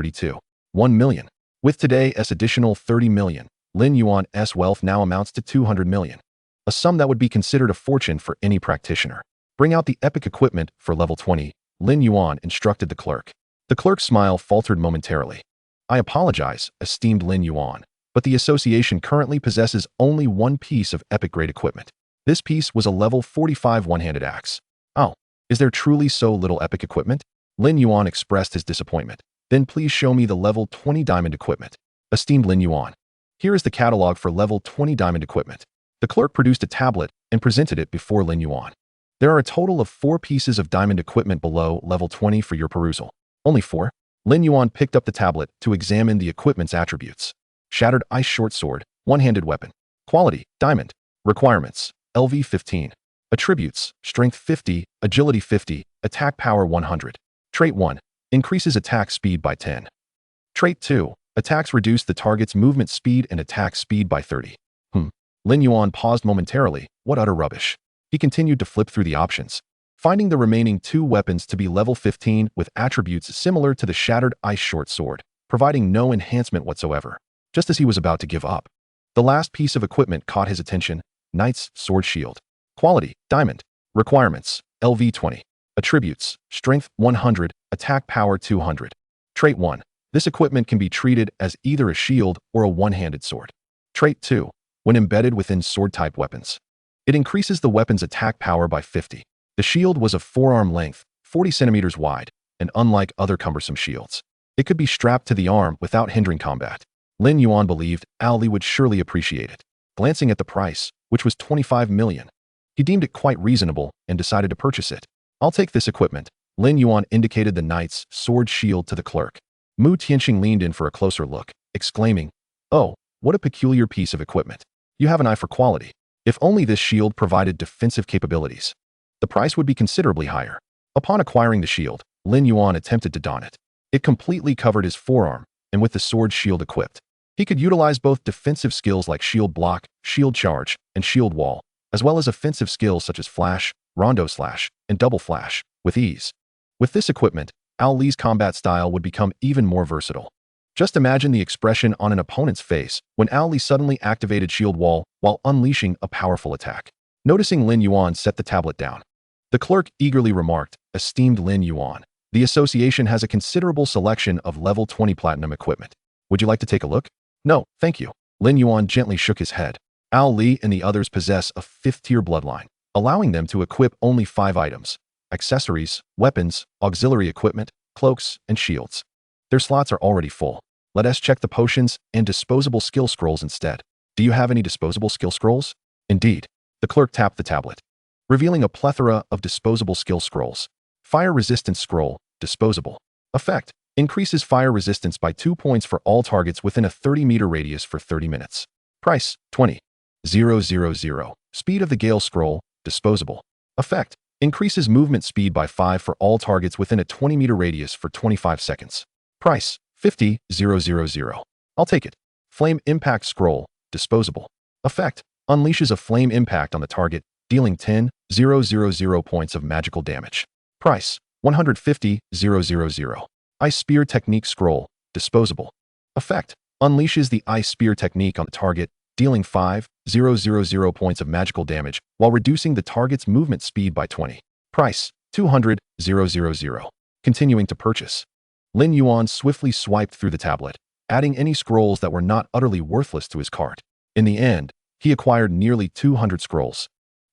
1 million. With today's additional 30 million, Lin Yuan's wealth now amounts to 200 million, a sum that would be considered a fortune for any practitioner. Bring out the epic equipment for level 20, Lin Yuan instructed the clerk. The clerk's smile faltered momentarily. I apologize, esteemed Lin Yuan, but the association currently possesses only one piece of epic-grade equipment. This piece was a level 45 one-handed axe. Oh, is there truly so little epic equipment? Lin Yuan expressed his disappointment. Then please show me the level 20 diamond equipment. Esteemed Lin Yuan, here is the catalog for level 20 diamond equipment. The clerk produced a tablet and presented it before Lin Yuan. There are a total of 4 pieces of diamond equipment below level 20 for your perusal. Only 4? Lin Yuan picked up the tablet to examine the equipment's attributes. Shattered ice short sword, one-handed weapon. Quality, diamond. Requirements, LV 15. Attributes, strength 50, agility 50, attack power 100. Trait 1, increases attack speed by 10. Trait 2, attacks reduce the target's movement speed and attack speed by 30. Lin Yuan paused momentarily. What utter rubbish. He continued to flip through the options, finding the remaining 2 weapons to be level 15 with attributes similar to the shattered ice short sword, providing no enhancement whatsoever. Just as he was about to give up, the last piece of equipment caught his attention, Knight's Sword Shield. Quality, diamond. Requirements, LV 20. Attributes, strength 100, attack power 200. Trait 1, this equipment can be treated as either a shield or a one-handed sword. Trait 2, when embedded within sword-type weapons, it increases the weapon's attack power by 50. The shield was of forearm length, 40 centimeters wide, and unlike other cumbersome shields, it could be strapped to the arm without hindering combat. Lin Yuan believed Ali would surely appreciate it. Glancing at the price, which was 25 million, he deemed it quite reasonable and decided to purchase it. I'll take this equipment. Lin Yuan indicated the knight's sword shield to the clerk. Mu Tianqing leaned in for a closer look, exclaiming, "Oh, what a peculiar piece of equipment. You have an eye for quality. If only this shield provided defensive capabilities, the price would be considerably higher." Upon acquiring the shield, Lin Yuan attempted to don it. It completely covered his forearm, and with the sword shield equipped, he could utilize both defensive skills like shield block, shield charge, and shield wall, as well as offensive skills such as flash, rondo slash, and double flash, with ease. With this equipment, Al Li's combat style would become even more versatile. Just imagine the expression on an opponent's face when Al Li suddenly activated shield wall while unleashing a powerful attack. Noticing Lin Yuan set the tablet down, the clerk eagerly remarked, "Esteemed Lin Yuan, the association has a considerable selection of level 20 platinum equipment. Would you like to take a look?" "No, thank you." Lin Yuan gently shook his head. Al Li and the others possess a 5th-tier bloodline, allowing them to equip only 5 items: accessories, weapons, auxiliary equipment, cloaks, and shields. Their slots are already full. Let us check the potions and disposable skill scrolls instead. Do you have any disposable skill scrolls? Indeed. The clerk tapped the tablet, revealing a plethora of disposable skill scrolls. Fire resistance scroll, disposable. Effect, increases fire resistance by 2 points for all targets within a 30-meter radius for 30 minutes. Price, 20,000. Speed of the Gale scroll, disposable. Effect, increases movement speed by 5 for all targets within a 20-meter radius for 25 seconds. Price, 50,000. I'll take it. Flame Impact Scroll, disposable. Effect, unleashes a flame impact on the target, dealing 10,000 points of magical damage. Price, 150,000. Ice Spear Technique Scroll, disposable. Effect, unleashes the Ice Spear technique on the target, dealing 5,000 points of magical damage while reducing the target's movement speed by 20. Price, 200,000. Continuing to purchase. Lin Yuan swiftly swiped through the tablet, adding any scrolls that were not utterly worthless to his cart. In the end, he acquired nearly 200 scrolls,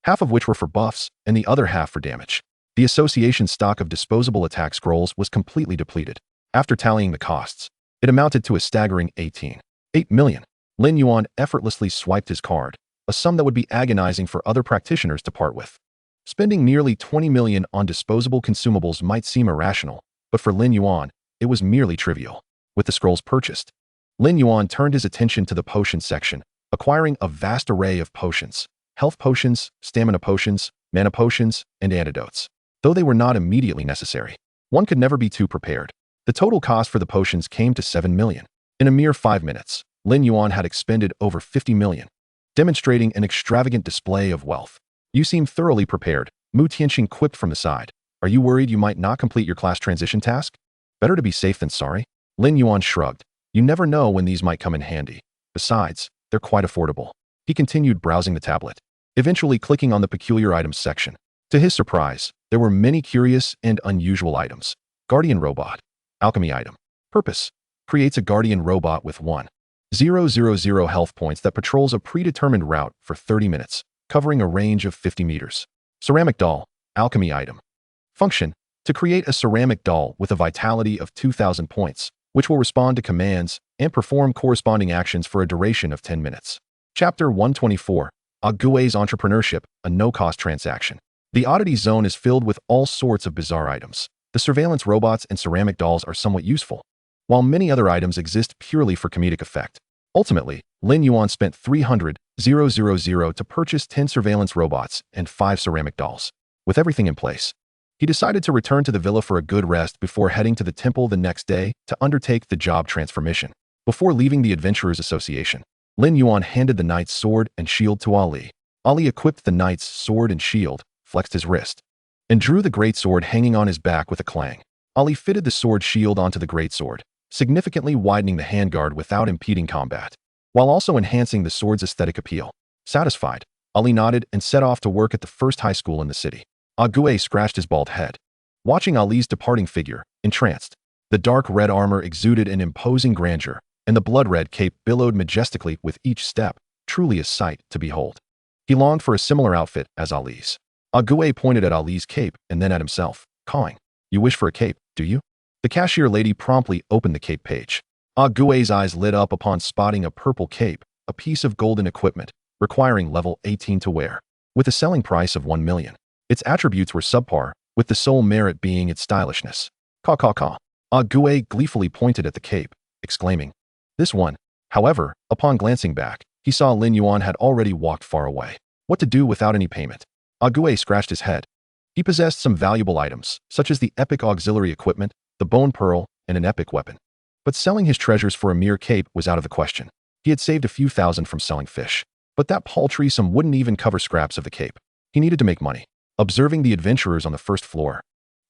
half of which were for buffs and the other half for damage. The association stock of disposable attack scrolls was completely depleted. After tallying the costs, it amounted to a staggering 8 million. Lin Yuan effortlessly swiped his card, a sum that would be agonizing for other practitioners to part with. Spending nearly 20 million on disposable consumables might seem irrational, but for Lin Yuan, it was merely trivial. With the scrolls purchased, Lin Yuan turned his attention to the potion section, acquiring a vast array of potions: health potions, stamina potions, mana potions, and antidotes. Though they were not immediately necessary, one could never be too prepared. The total cost for the potions came to 7 million. In a mere 5 minutes, Lin Yuan had expended over 50 million, demonstrating an extravagant display of wealth. You seem thoroughly prepared, Mu Tianxing quipped from the side. Are you worried you might not complete your class transition task? Better to be safe than sorry. Lin Yuan shrugged. You never know when these might come in handy. Besides, they're quite affordable. He continued browsing the tablet, eventually clicking on the peculiar items section. To his surprise, there were many curious and unusual items. Guardian Robot. Alchemy item. Purpose. Creates a guardian robot with 1,000 health points that patrols a predetermined route for 30 minutes, covering a range of 50 meters. Ceramic Doll. Alchemy item. Function. To create a ceramic doll with a vitality of 2,000 points, which will respond to commands and perform corresponding actions for a duration of 10 minutes. Chapter 124. Ague's Entrepreneurship, a no-cost transaction. The oddity zone is filled with all sorts of bizarre items. The surveillance robots and ceramic dolls are somewhat useful, while many other items exist purely for comedic effect. Ultimately, Lin Yuan spent 300,000 to purchase 10 surveillance robots and 5 ceramic dolls. With everything in place, he decided to return to the villa for a good rest before heading to the temple the next day to undertake the job transformation. Before leaving the Adventurers Association, Lin Yuan handed the knight's sword and shield to Ali. Ali equipped the knight's sword and shield, flexed his wrist, and drew the great sword hanging on his back with a clang. Ali fitted the sword shield onto the great sword, significantly widening the handguard without impeding combat, while also enhancing the sword's aesthetic appeal. Satisfied, Ali nodded and set off to work at the first high school in the city. Ague scratched his bald head, watching Ali's departing figure, entranced. The dark red armor exuded an imposing grandeur, and the blood-red cape billowed majestically with each step, truly a sight to behold. He longed for a similar outfit as Ali's. Ague pointed at Ali's cape and then at himself, cawing. You wish for a cape, do you? The cashier lady promptly opened the cape page. Ague's eyes lit up upon spotting a purple cape, a piece of golden equipment, requiring level 18 to wear, with a selling price of 1 million. Its attributes were subpar, with the sole merit being its stylishness. Caw caw caw. Ague gleefully pointed at the cape, exclaiming, this one. However, upon glancing back, he saw Lin Yuan had already walked far away. What to do without any payment? Ague scratched his head. He possessed some valuable items, such as the epic auxiliary equipment, the bone pearl, and an epic weapon. But selling his treasures for a mere cape was out of the question. He had saved a few thousand from selling fish, but that paltry sum wouldn't even cover scraps of the cape. He needed to make money. Observing the adventurers on the first floor,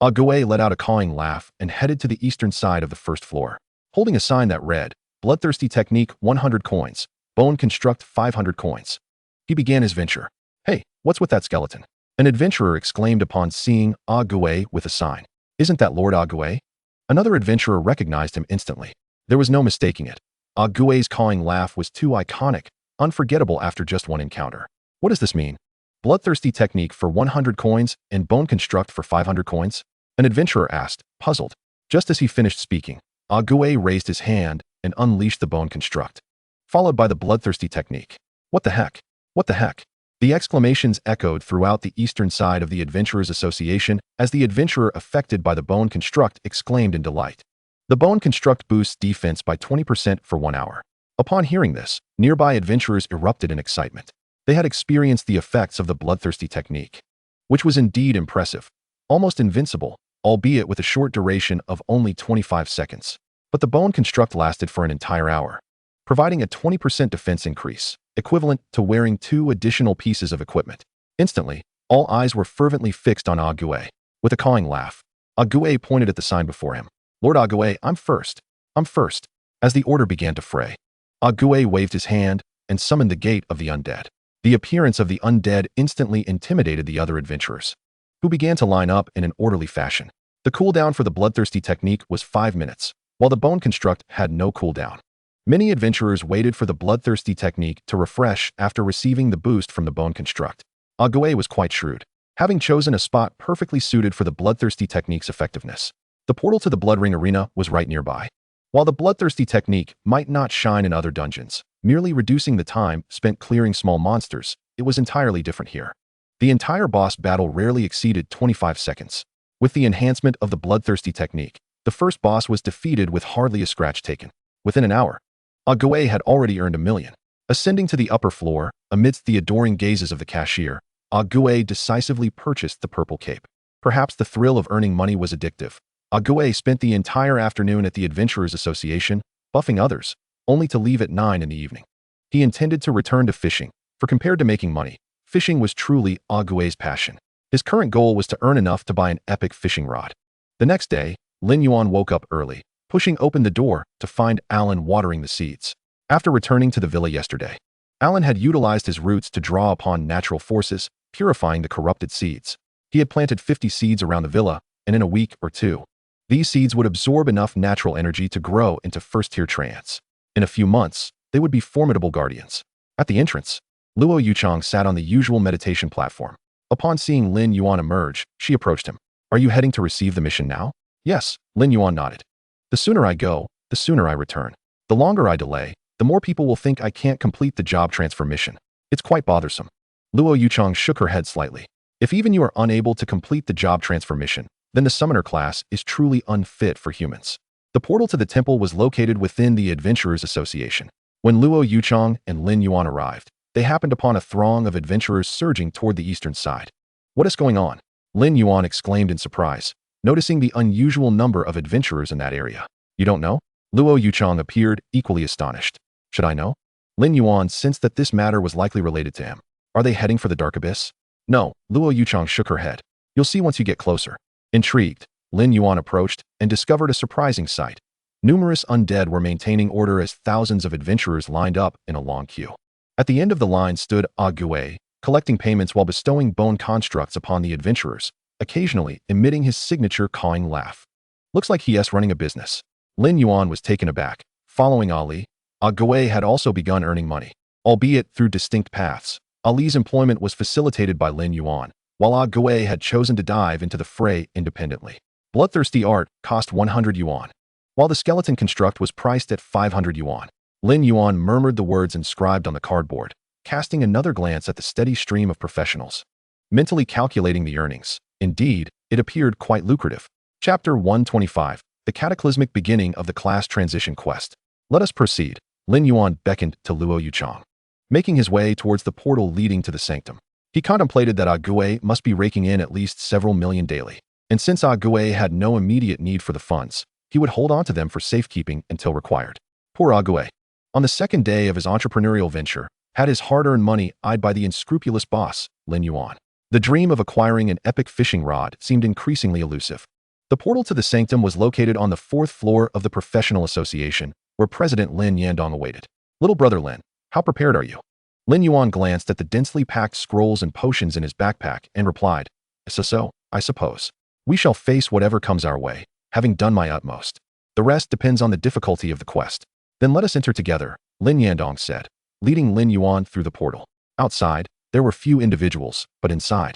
Ague let out a cawing laugh and headed to the eastern side of the first floor, holding a sign that read, Bloodthirsty Technique 100 coins, Bone Construct 500 coins. He began his venture. Hey, what's with that skeleton? An adventurer exclaimed upon seeing Ague with a sign. Isn't that Lord Ague? Another adventurer recognized him instantly. There was no mistaking it. Ague's cawing laugh was too iconic, unforgettable after just one encounter. What does this mean? Bloodthirsty Technique for 100 coins and Bone Construct for 500 coins? An adventurer asked, puzzled. Just as he finished speaking, Ague raised his hand and unleashed the Bone Construct, followed by the Bloodthirsty Technique. What the heck? What the heck? The exclamations echoed throughout the eastern side of the Adventurers Association as the adventurer affected by the Bone Construct exclaimed in delight. The Bone Construct boosts defense by 20% for 1 hour. Upon hearing this, nearby adventurers erupted in excitement. They had experienced the effects of the Bloodthirsty Technique, which was indeed impressive, almost invincible, albeit with a short duration of only 25 seconds. But the Bone Construct lasted for an entire hour. providing a 20% defense increase, equivalent to wearing 2 additional pieces of equipment. Instantly, all eyes were fervently fixed on Ague. With a cawing laugh, Ague pointed at the sign before him. Lord Ague, I'm first. I'm first. As the order began to fray, Ague waved his hand and summoned the gate of the undead. The appearance of the undead instantly intimidated the other adventurers, who began to line up in an orderly fashion. The cooldown for the bloodthirsty technique was 5 minutes, while the bone construct had no cooldown. Many adventurers waited for the bloodthirsty technique to refresh after receiving the boost from the bone construct. Ague was quite shrewd, having chosen a spot perfectly suited for the bloodthirsty technique's effectiveness. The portal to the Blood Ring Arena was right nearby. While the bloodthirsty technique might not shine in other dungeons, merely reducing the time spent clearing small monsters, it was entirely different here. The entire boss battle rarely exceeded 25 seconds. With the enhancement of the bloodthirsty technique, the first boss was defeated with hardly a scratch taken. Within an hour, Ague had already earned 1 million. Ascending to the upper floor, amidst the adoring gazes of the cashier, Ague decisively purchased the purple cape. Perhaps the thrill of earning money was addictive. Ague spent the entire afternoon at the Adventurers Association, buffing others, only to leave at 9 in the evening. He intended to return to fishing, for compared to making money, fishing was truly Ague's passion. His current goal was to earn enough to buy an epic fishing rod. The next day, Lin Yuan woke up early, pushing open the door to find Alan watering the seeds. After returning to the villa yesterday, Alan had utilized his roots to draw upon natural forces, purifying the corrupted seeds. He had planted 50 seeds around the villa, and in a week or two, these seeds would absorb enough natural energy to grow into first-tier treants. In a few months, they would be formidable guardians. At the entrance, Luo Yuchang sat on the usual meditation platform. Upon seeing Lin Yuan emerge, she approached him. Are you heading to receive the mission now? Yes, Lin Yuan nodded. The sooner I go, the sooner I return. The longer I delay, the more people will think I can't complete the job transfer mission. It's quite bothersome. Luo Yuchang shook her head slightly. If even you are unable to complete the job transfer mission, then the summoner class is truly unfit for humans. The portal to the temple was located within the Adventurers Association. When Luo Yuchang and Lin Yuan arrived, they happened upon a throng of adventurers surging toward the eastern side. What is going on? Lin Yuan exclaimed in surprise, noticing the unusual number of adventurers in that area. You don't know? Luo Yuchang appeared equally astonished. Should I know? Lin Yuan sensed that this matter was likely related to him. Are they heading for the Dark Abyss? No, Luo Yuchang shook her head. You'll see once you get closer. Intrigued, Lin Yuan approached and discovered a surprising sight. Numerous undead were maintaining order as thousands of adventurers lined up in a long queue. At the end of the line stood Ague, collecting payments while bestowing bone constructs upon the adventurers, occasionally emitting his signature cawing laugh. Looks like he's running a business. Lin Yuan was taken aback. Following Ali, Ague had also begun earning money, albeit through distinct paths. Ali's employment was facilitated by Lin Yuan, while Ague had chosen to dive into the fray independently. Bloodthirsty art cost 100 yuan, while the skeleton construct was priced at 500 yuan. Lin Yuan murmured the words inscribed on the cardboard, casting another glance at the steady stream of professionals. Mentally calculating the earnings, indeed, it appeared quite lucrative. Chapter 125, The Cataclysmic Beginning of the Class Transition Quest. Let us proceed. Lin Yuan beckoned to Luo Yuchang, making his way towards the portal leading to the sanctum. He contemplated that Ague must be raking in at least several million daily, and since Ague had no immediate need for the funds, he would hold on to them for safekeeping until required. Poor Ague. On the second day of his entrepreneurial venture, had his hard-earned money eyed by the unscrupulous boss, Lin Yuan. The dream of acquiring an epic fishing rod seemed increasingly elusive. The portal to the sanctum was located on the 4th floor of the Professional Association, where President Lin Yandong awaited. Little brother Lin, how prepared are you? Lin Yuan glanced at the densely packed scrolls and potions in his backpack and replied, So, I suppose. We shall face whatever comes our way, having done my utmost. The rest depends on the difficulty of the quest. Then let us enter together, Lin Yandong said, leading Lin Yuan through the portal. Outside, there were few individuals, but inside,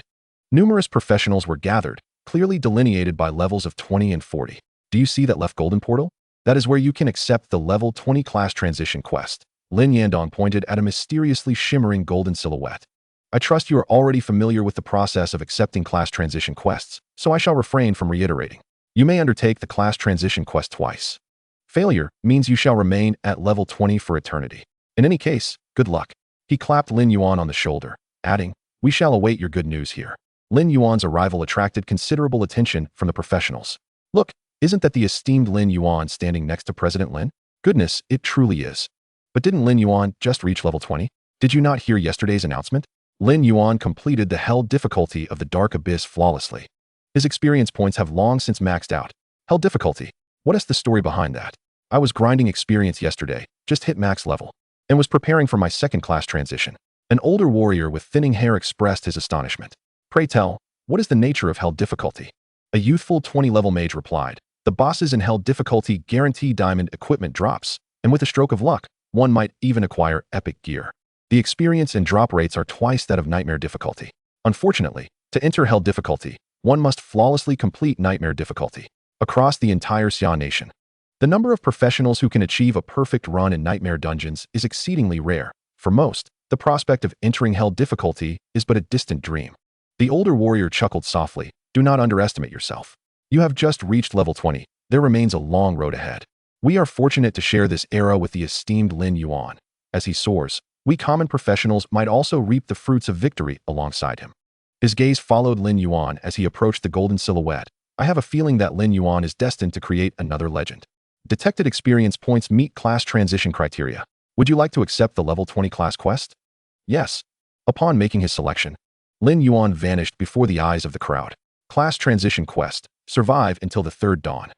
numerous professionals were gathered, clearly delineated by levels of 20 and 40. Do you see that left golden portal? That is where you can accept the level 20 class transition quest. Lin Yandong pointed at a mysteriously shimmering golden silhouette. I trust you are already familiar with the process of accepting class transition quests, so I shall refrain from reiterating. You may undertake the class transition quest twice. Failure means you shall remain at level 20 for eternity. In any case, good luck. He clapped Lin Yuan on the shoulder, adding, we shall await your good news here. Lin Yuan's arrival attracted considerable attention from the professionals. Look, isn't that the esteemed Lin Yuan standing next to President Lin? Goodness, it truly is. But didn't Lin Yuan just reach level 20? Did you not hear yesterday's announcement? Lin Yuan completed the hell difficulty of the Dark Abyss flawlessly. His experience points have long since maxed out. Hell difficulty? What is the story behind that? I was grinding experience yesterday, just hit max level, and was preparing for my second class transition. An older warrior with thinning hair expressed his astonishment. Pray tell, what is the nature of hell difficulty? A youthful 20-level mage replied, the bosses in hell difficulty guarantee diamond equipment drops, and with a stroke of luck, one might even acquire epic gear. The experience and drop rates are twice that of nightmare difficulty. Unfortunately, to enter hell difficulty, one must flawlessly complete nightmare difficulty. Across the entire Xia nation, the number of professionals who can achieve a perfect run in nightmare dungeons is exceedingly rare. For most, the prospect of entering hell difficulty is but a distant dream. The older warrior chuckled softly. Do not underestimate yourself. You have just reached level 20. There remains a long road ahead. We are fortunate to share this era with the esteemed Lin Yuan. As he soars, we common professionals might also reap the fruits of victory alongside him. His gaze followed Lin Yuan as he approached the golden silhouette. I have a feeling that Lin Yuan is destined to create another legend. Detected experience points meet class transition criteria. Would you like to accept the level 20 class quest? Yes. Upon making his selection, Lin Yuan vanished before the eyes of the crowd. Class transition quest. Survive until the third dawn.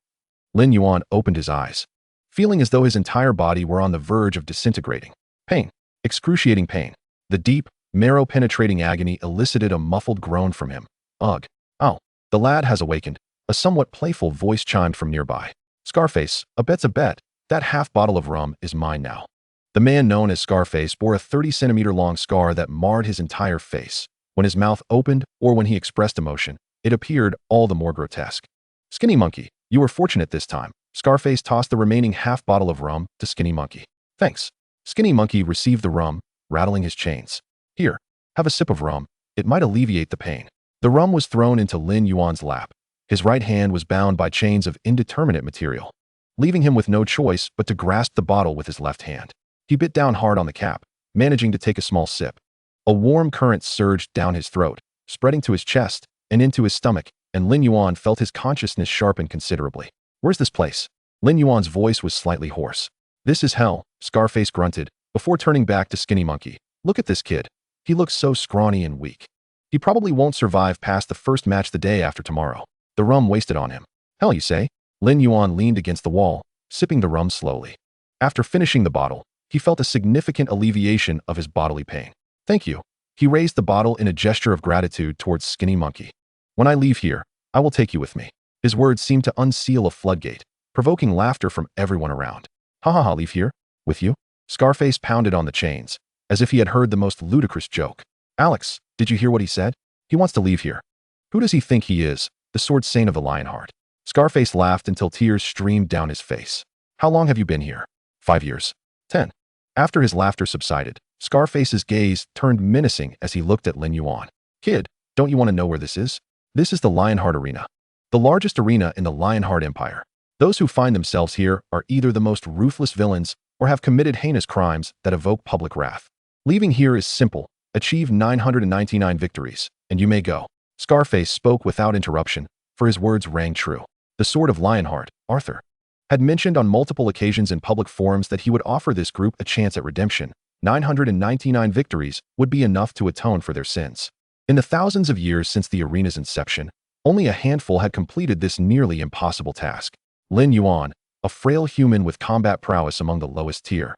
Lin Yuan opened his eyes, feeling as though his entire body were on the verge of disintegrating. Pain. Excruciating pain. The deep, marrow-penetrating agony elicited a muffled groan from him. Ugh. Oh. The lad has awakened. A somewhat playful voice chimed from nearby. Scarface, a bet's a bet. That half bottle of rum is mine now. The man known as Scarface bore a 30-centimeter-long scar that marred his entire face. When his mouth opened or when he expressed emotion, it appeared all the more grotesque. Skinny Monkey, you were fortunate this time. Scarface tossed the remaining half bottle of rum to Skinny Monkey. Thanks. Skinny Monkey received the rum, rattling his chains. Here, have a sip of rum. It might alleviate the pain. The rum was thrown into Lin Yuan's lap. His right hand was bound by chains of indeterminate material, leaving him with no choice but to grasp the bottle with his left hand. He bit down hard on the cap, managing to take a small sip. A warm current surged down his throat, spreading to his chest and into his stomach, and Lin Yuan felt his consciousness sharpen considerably. Where's this place? Lin Yuan's voice was slightly hoarse. This is hell, Scarface grunted, before turning back to Skinny Monkey. Look at this kid. He looks so scrawny and weak. He probably won't survive past the first match the day after tomorrow. The rum wasted on him. Hell, you say? Lin Yuan leaned against the wall, sipping the rum slowly. After finishing the bottle, he felt a significant alleviation of his bodily pain. Thank you. He raised the bottle in a gesture of gratitude towards Skinny Monkey. When I leave here, I will take you with me. His words seemed to unseal a floodgate, provoking laughter from everyone around. Ha ha ha, leave here? With you? Scarface pounded on the chains, as if he had heard the most ludicrous joke. Alex, did you hear what he said? He wants to leave here. Who does he think he is, the sword saint of the Lionheart? Scarface laughed until tears streamed down his face. How long have you been here? 5 years. 10. After his laughter subsided, Scarface's gaze turned menacing as he looked at Lin Yuan. Kid, don't you want to know where this is? This is the Lionheart Arena, the largest arena in the Lionheart Empire. Those who find themselves here are either the most ruthless villains or have committed heinous crimes that evoke public wrath. Leaving here is simple. Achieve 999 victories, and you may go. Scarface spoke without interruption, for his words rang true. The Sword of Lionheart, Arthur, had mentioned on multiple occasions in public forums that he would offer this group a chance at redemption. 999 victories would be enough to atone for their sins. In the thousands of years since the arena's inception, only a handful had completed this nearly impossible task. Lin Yuan, a frail human with combat prowess among the lowest tier,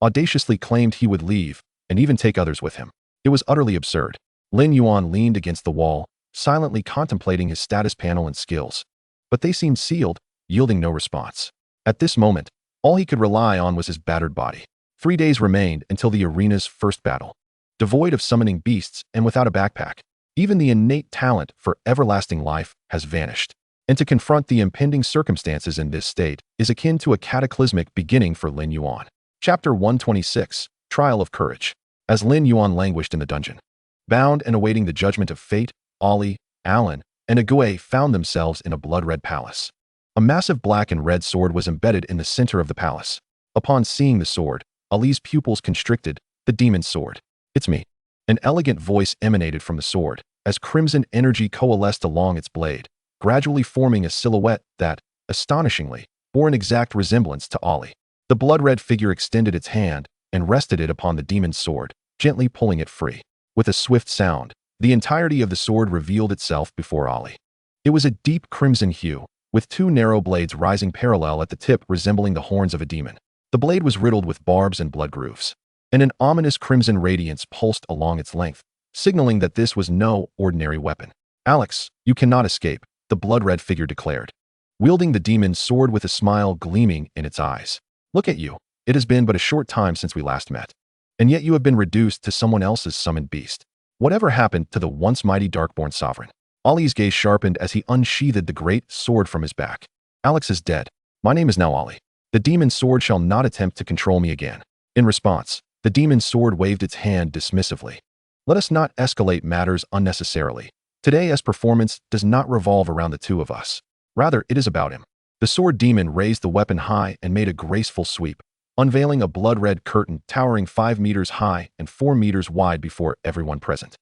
audaciously claimed he would leave and even take others with him. It was utterly absurd. Lin Yuan leaned against the wall, silently contemplating his status panel and skills. But they seemed sealed, yielding no response. At this moment, all he could rely on was his battered body. 3 days remained until the arena's first battle. Devoid of summoning beasts and without a backpack, even the innate talent for everlasting life has vanished. And to confront the impending circumstances in this state is akin to a cataclysmic beginning for Lin Yuan. Chapter 126, Trial of Courage. As Lin Yuan languished in the dungeon, bound and awaiting the judgment of fate, Ollie, Alan, and Ague found themselves in a blood-red palace. A massive black and red sword was embedded in the center of the palace. Upon seeing the sword, Ali's pupils constricted. The demon's sword. It's me. An elegant voice emanated from the sword, as crimson energy coalesced along its blade, gradually forming a silhouette that, astonishingly, bore an exact resemblance to Ollie. The blood-red figure extended its hand, and rested it upon the demon's sword, gently pulling it free. With a swift sound, the entirety of the sword revealed itself before Ollie. It was a deep crimson hue, with two narrow blades rising parallel at the tip resembling the horns of a demon. The blade was riddled with barbs and blood grooves, and an ominous crimson radiance pulsed along its length, signaling that this was no ordinary weapon. "Alex, you cannot escape," the blood-red figure declared, wielding the demon's sword with a smile gleaming in its eyes. "Look at you. It has been but a short time since we last met, and yet you have been reduced to someone else's summoned beast. Whatever happened to the once mighty Darkborn sovereign?" Ollie's gaze sharpened as he unsheathed the great sword from his back. "Alex is dead. My name is now Ollie. The demon's sword shall not attempt to control me again." In response, the demon's sword waved its hand dismissively. "Let us not escalate matters unnecessarily. Today's performance does not revolve around the two of us. Rather, it is about him." The sword demon raised the weapon high and made a graceful sweep, unveiling a blood-red curtain towering 5 meters high and 4 meters wide before everyone present.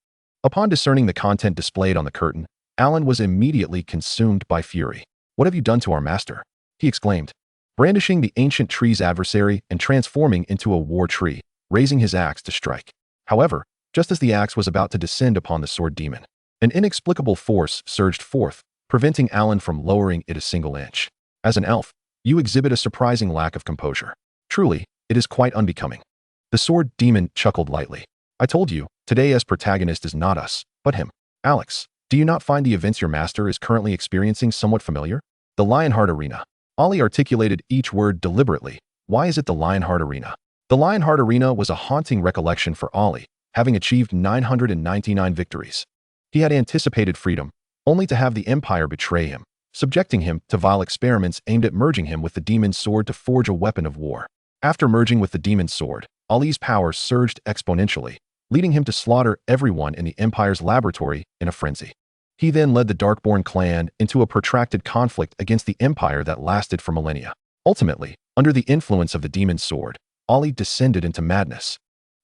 Upon discerning the content displayed on the curtain, Alan was immediately consumed by fury. "What have you done to our master?" he exclaimed, brandishing the ancient tree's adversary and transforming into a war tree, raising his axe to strike. However, just as the axe was about to descend upon the sword demon, an inexplicable force surged forth, preventing Alan from lowering it a single inch. "As an elf, you exhibit a surprising lack of composure. Truly, it is quite unbecoming." The sword demon chuckled lightly. "I told you, today's protagonist is not us, but him. Alex, do you not find the events your master is currently experiencing somewhat familiar?" "The Lionheart Arena." Ollie articulated each word deliberately. "Why is it the Lionheart Arena?" The Lionheart Arena was a haunting recollection for Ollie, having achieved 999 victories. He had anticipated freedom, only to have the Empire betray him, subjecting him to vile experiments aimed at merging him with the demon's sword to forge a weapon of war. After merging with the demon's sword, Ollie's power surged exponentially, leading him to slaughter everyone in the Empire's laboratory in a frenzy. He then led the Darkborn clan into a protracted conflict against the Empire that lasted for millennia. Ultimately, under the influence of the demon's sword, Ollie descended into madness,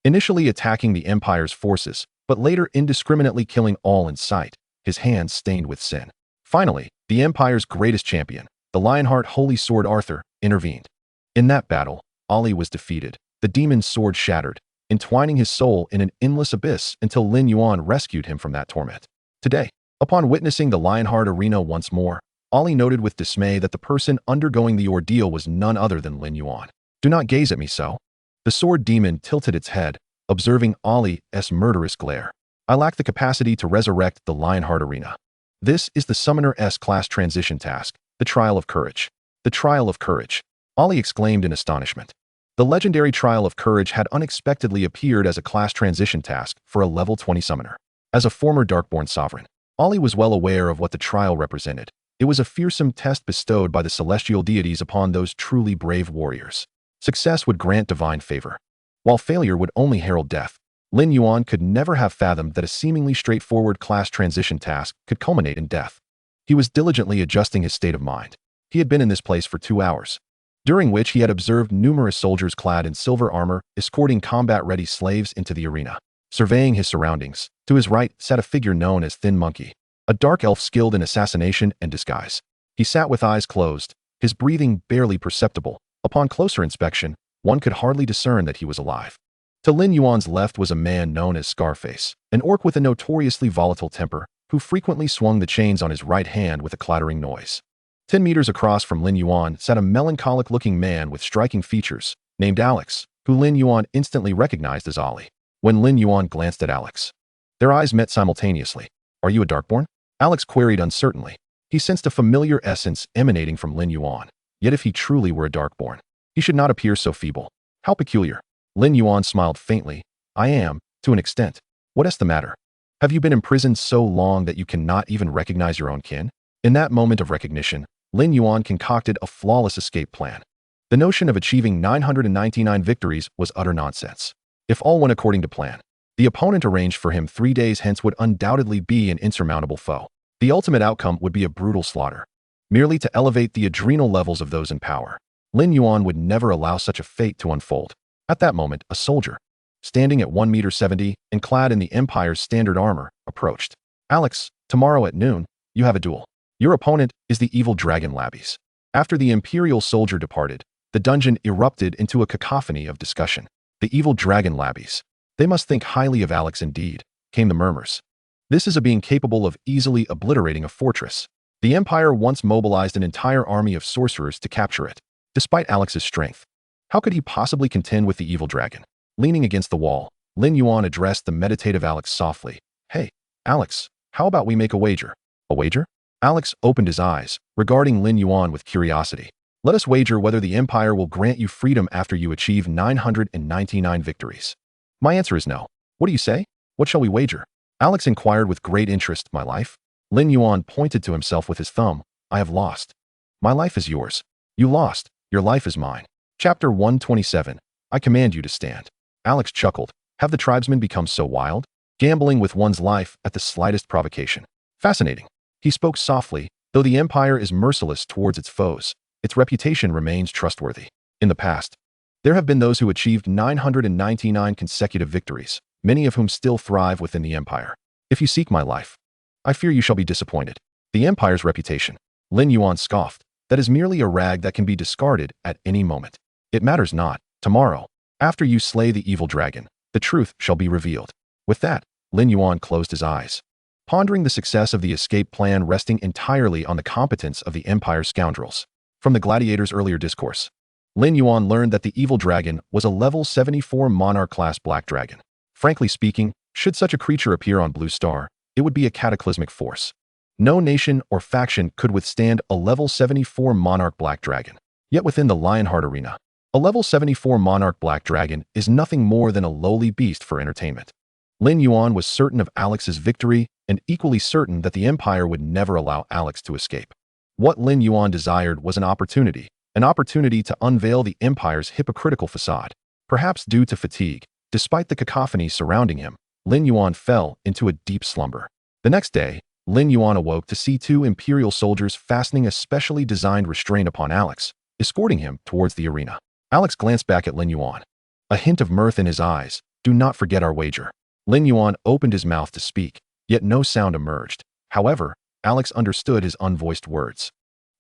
initially attacking the Empire's forces, but later indiscriminately killing all in sight, his hands stained with sin. Finally, the Empire's greatest champion, the Lionheart Holy Sword Arthur, intervened. In that battle, Ollie was defeated, the demon's sword shattered, entwining his soul in an endless abyss until Lin Yuan rescued him from that torment. Today, upon witnessing the Lionheart Arena once more, Ollie noted with dismay that the person undergoing the ordeal was none other than Lin Yuan. "Do not gaze at me so." The sword demon tilted its head, observing Ollie's murderous glare. "I lack the capacity to resurrect the Lionheart Arena. This is the Summoner S-class transition task, the Trial of Courage." "The Trial of Courage," Ollie exclaimed in astonishment. The legendary Trial of Courage had unexpectedly appeared as a class transition task for a level 20 summoner. As a former Darkborn sovereign, Ollie was well aware of what the trial represented. It was a fearsome test bestowed by the celestial deities upon those truly brave warriors. Success would grant divine favor, while failure would only herald death. Lin Yuan could never have fathomed that a seemingly straightforward class transition task could culminate in death. He was diligently adjusting his state of mind. He had been in this place for 2 hours, during which he had observed numerous soldiers clad in silver armor escorting combat-ready slaves into the arena. Surveying his surroundings, to his right sat a figure known as Thin Monkey, a dark elf skilled in assassination and disguise. He sat with eyes closed, his breathing barely perceptible. Upon closer inspection, one could hardly discern that he was alive. To Lin Yuan's left was a man known as Scarface, an orc with a notoriously volatile temper, who frequently swung the chains on his right hand with a clattering noise. 10 meters across from Lin Yuan sat a melancholic-looking man with striking features, named Alex, who Lin Yuan instantly recognized as Ollie. When Lin Yuan glanced at Alex, their eyes met simultaneously. "Are you a Darkborn?" Alex queried uncertainly. He sensed a familiar essence emanating from Lin Yuan. Yet if he truly were a Darkborn, he should not appear so feeble. How peculiar. Lin Yuan smiled faintly. "I am, to an extent. What is the matter? Have you been imprisoned so long that you cannot even recognize your own kin?" In that moment of recognition, Lin Yuan concocted a flawless escape plan. The notion of achieving 999 victories was utter nonsense. If all went according to plan, the opponent arranged for him 3 days hence would undoubtedly be an insurmountable foe. The ultimate outcome would be a brutal slaughter, merely to elevate the adrenal levels of those in power. Lin Yuan would never allow such a fate to unfold. At that moment, a soldier, standing at 1.70 meters and clad in the Empire's standard armor, approached. "Alex, tomorrow at noon, you have a duel. Your opponent is the evil dragon Labbies." After the Imperial soldier departed, the dungeon erupted into a cacophony of discussion. The evil dragon labbies. They must think highly of Alex indeed, came the murmurs. This is a being capable of easily obliterating a fortress. The Empire once mobilized an entire army of sorcerers to capture it, despite Alex's strength. How could he possibly contend with the evil dragon? Leaning against the wall, Lin Yuan addressed the meditative Alex softly. Hey, Alex, how about we make a wager? A wager? Alex opened his eyes, regarding Lin Yuan with curiosity. Let us wager whether the Empire will grant you freedom after you achieve 999 victories. My answer is no. What do you say? What shall we wager? Alex inquired with great interest. My life? Lin Yuan pointed to himself with his thumb. I have lost. My life is yours. You lost. Your life is mine. Chapter 127. I command you to stand. Alex chuckled. Have the tribesmen become so wild? Gambling with one's life at the slightest provocation. Fascinating. He spoke softly. Though the Empire is merciless towards its foes, its reputation remains trustworthy. In the past, there have been those who achieved 999 consecutive victories, many of whom still thrive within the Empire. If you seek my life, I fear you shall be disappointed. The Empire's reputation. Lin Yuan scoffed. That is merely a rag that can be discarded at any moment. It matters not. Tomorrow, after you slay the evil dragon, the truth shall be revealed. With that, Lin Yuan closed his eyes, pondering the success of the escape plan resting entirely on the competence of the Empire's scoundrels. From the gladiator's earlier discourse, Lin Yuan learned that the evil dragon was a level 74 monarch-class black dragon. Frankly speaking, should such a creature appear on Blue Star, it would be a cataclysmic force. No nation or faction could withstand a level 74 monarch black dragon. Yet within the Lionheart arena, a level 74 monarch black dragon is nothing more than a lowly beast for entertainment. Lin Yuan was certain of Alex's victory and equally certain that the Empire would never allow Alex to escape. What Lin Yuan desired was an opportunity to unveil the Empire's hypocritical facade. Perhaps due to fatigue, despite the cacophony surrounding him, Lin Yuan fell into a deep slumber. The next day, Lin Yuan awoke to see two Imperial soldiers fastening a specially designed restraint upon Alex, escorting him towards the arena. Alex glanced back at Lin Yuan, a hint of mirth in his eyes. Do not forget our wager. Lin Yuan opened his mouth to speak, yet no sound emerged. However, Alex understood his unvoiced words.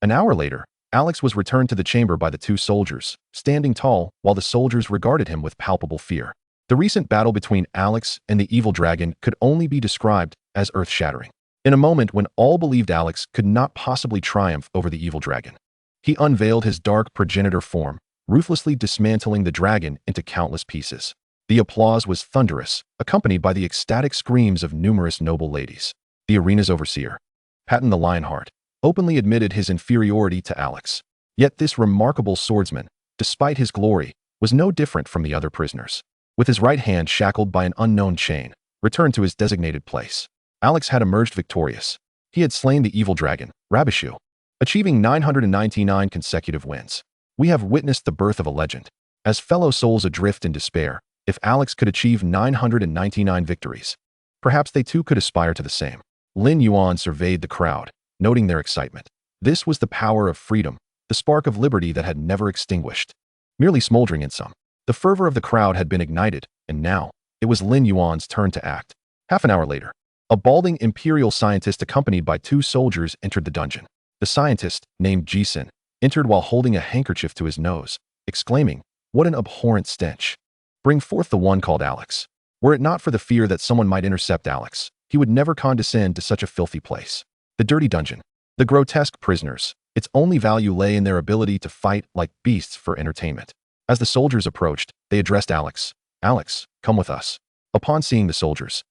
An hour later, Alex was returned to the chamber by the two soldiers, standing tall while the soldiers regarded him with palpable fear. The recent battle between Alex and the evil dragon could only be described as earth-shattering. In a moment when all believed Alex could not possibly triumph over the evil dragon, he unveiled his dark progenitor form, ruthlessly dismantling the dragon into countless pieces. The applause was thunderous, accompanied by the ecstatic screams of numerous noble ladies. The arena's overseer, Patton the Lionheart, openly admitted his inferiority to Alex. Yet this remarkable swordsman, despite his glory, was no different from the other prisoners. With his right hand shackled by an unknown chain, returned to his designated place. Alex had emerged victorious. He had slain the evil dragon, Rabishu, achieving 999 consecutive wins. We have witnessed the birth of a legend. As fellow souls adrift in despair, if Alex could achieve 999 victories, perhaps they too could aspire to the same. Lin Yuan surveyed the crowd, noting their excitement. This was the power of freedom, the spark of liberty that had never extinguished, merely smoldering in some. The fervor of the crowd had been ignited, and now, it was Lin Yuan's turn to act. Half an hour later, a balding Imperial scientist accompanied by two soldiers entered the dungeon. The scientist, named Jisun, entered while holding a handkerchief to his nose, exclaiming, "What an abhorrent stench! Bring forth the one called Alex." Were it not for the fear that someone might intercept Alex, he would never condescend to such a filthy place. The dirty dungeon. The grotesque prisoners. Its only value lay in their ability to fight like beasts for entertainment. As the soldiers approached, they addressed Alex. "Alex, come with us." Upon seeing the soldiers,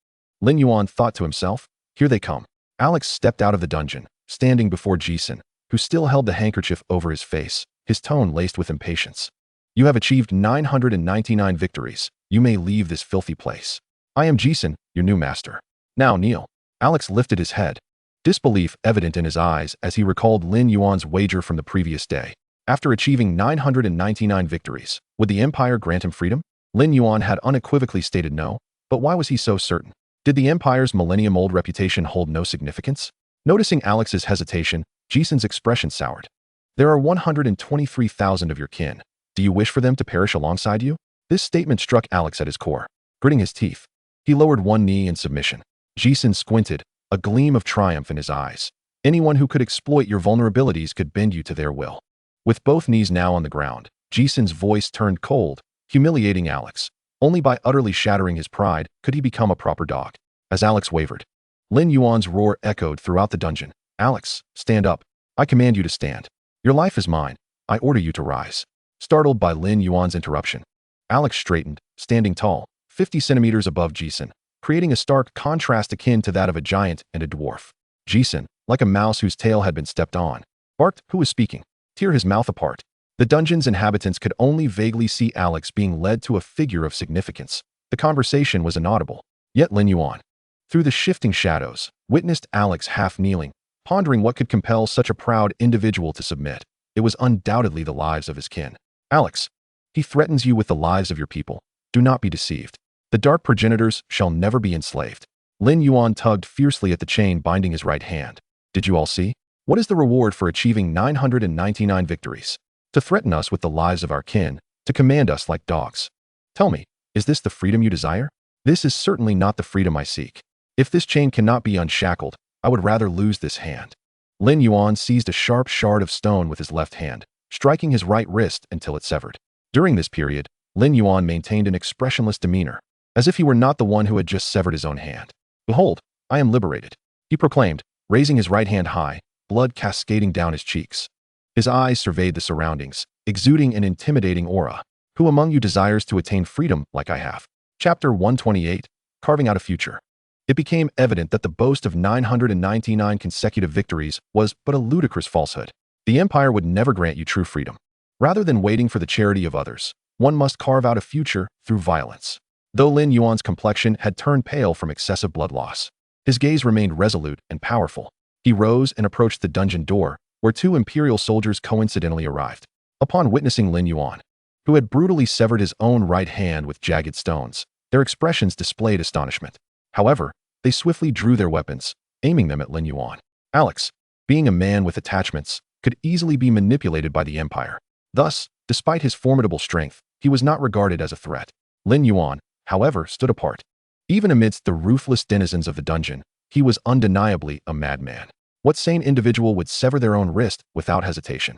Lin Yuan thought to himself, "Here they come." Alex stepped out of the dungeon, standing before Jisun, who still held the handkerchief over his face, his tone laced with impatience. "You have achieved 999 victories. You may leave this filthy place. I am Jisun, your new master. Now kneel." Alex lifted his head, disbelief evident in his eyes as he recalled Lin Yuan's wager from the previous day. After achieving 999 victories, would the Empire grant him freedom? Lin Yuan had unequivocally stated no, but why was he so certain? Did the Empire's millennium-old reputation hold no significance? Noticing Alex's hesitation, Jisun's expression soured. "There are 123,000 of your kin. Do you wish for them to perish alongside you?" This statement struck Alex at his core. Gritting his teeth, he lowered one knee in submission. Jisun squinted, a gleam of triumph in his eyes. "Anyone who could exploit your vulnerabilities could bend you to their will." With both knees now on the ground, Jisun's voice turned cold, humiliating Alex. Only by utterly shattering his pride could he become a proper dog. As Alex wavered, Lin Yuan's roar echoed throughout the dungeon. Alex, stand up. I command you to stand. Your life is mine. I order you to rise. Startled by Lin Yuan's interruption, Alex straightened, standing tall, 50 centimeters above Jisun, creating a stark contrast akin to that of a giant and a dwarf. Jisun, like a mouse whose tail had been stepped on, barked, "Who is speaking?" Tear his mouth apart. The dungeon's inhabitants could only vaguely see Alex being led to a figure of significance. The conversation was inaudible. Yet Lin Yuan, through the shifting shadows, witnessed Alex half-kneeling, pondering what could compel such a proud individual to submit. It was undoubtedly the lives of his kin. Alex, he threatens you with the lives of your people. Do not be deceived. The dark progenitors shall never be enslaved. Lin Yuan tugged fiercely at the chain binding his right hand. Did you all see? What is the reward for achieving 999 victories? To threaten us with the lives of our kin, to command us like dogs. Tell me, is this the freedom you desire? This is certainly not the freedom I seek. If this chain cannot be unshackled, I would rather lose this hand. Lin Yuan seized a sharp shard of stone with his left hand, striking his right wrist until it severed. During this period, Lin Yuan maintained an expressionless demeanor, as if he were not the one who had just severed his own hand. Behold, I am liberated, he proclaimed, raising his right hand high, blood cascading down his cheeks. His eyes surveyed the surroundings, exuding an intimidating aura. Who among you desires to attain freedom like I have? Chapter 128, Carving Out a Future. It became evident that the boast of 999 consecutive victories was but a ludicrous falsehood. The Empire would never grant you true freedom. Rather than waiting for the charity of others, one must carve out a future through violence. Though Lin Yuan's complexion had turned pale from excessive blood loss, his gaze remained resolute and powerful. He rose and approached the dungeon door, where two Imperial soldiers coincidentally arrived. Upon witnessing Lin Yuan, who had brutally severed his own right hand with jagged stones, their expressions displayed astonishment. However, they swiftly drew their weapons, aiming them at Lin Yuan. Alex, being a man with attachments, could easily be manipulated by the Empire. Thus, despite his formidable strength, he was not regarded as a threat. Lin Yuan, however, stood apart. Even amidst the ruthless denizens of the dungeon, he was undeniably a madman. What sane individual would sever their own wrist without hesitation?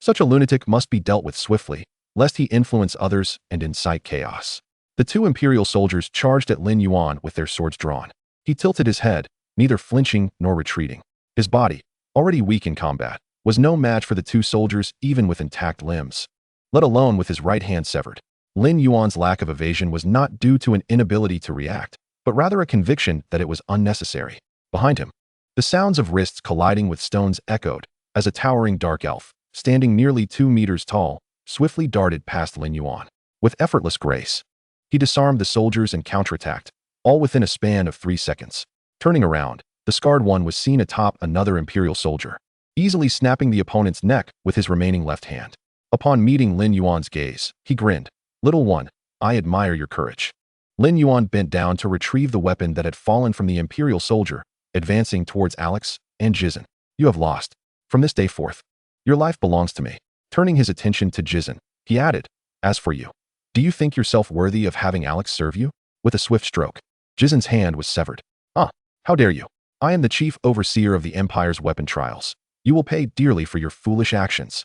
Such a lunatic must be dealt with swiftly, lest he influence others and incite chaos. The two Imperial soldiers charged at Lin Yuan with their swords drawn. He tilted his head, neither flinching nor retreating. His body, already weak in combat, was no match for the two soldiers even with intact limbs, let alone with his right hand severed. Lin Yuan's lack of evasion was not due to an inability to react, but rather a conviction that it was unnecessary. Behind him, the sounds of wrists colliding with stones echoed as a towering dark elf, standing nearly 2 meters tall, swiftly darted past Lin Yuan. With effortless grace, he disarmed the soldiers and counterattacked, all within a span of 3 seconds. Turning around, the scarred one was seen atop another Imperial soldier, easily snapping the opponent's neck with his remaining left hand. Upon meeting Lin Yuan's gaze, he grinned. "Little one, I admire your courage." Lin Yuan bent down to retrieve the weapon that had fallen from the Imperial soldier, advancing towards Alex and Jisun. "You have lost. From this day forth, your life belongs to me." Turning his attention to Jisun, he added, "As for you, do you think yourself worthy of having Alex serve you?" With a swift stroke, Jisun's hand was severed. "Ah, how dare you? I am the chief overseer of the Empire's weapon trials. You will pay dearly for your foolish actions.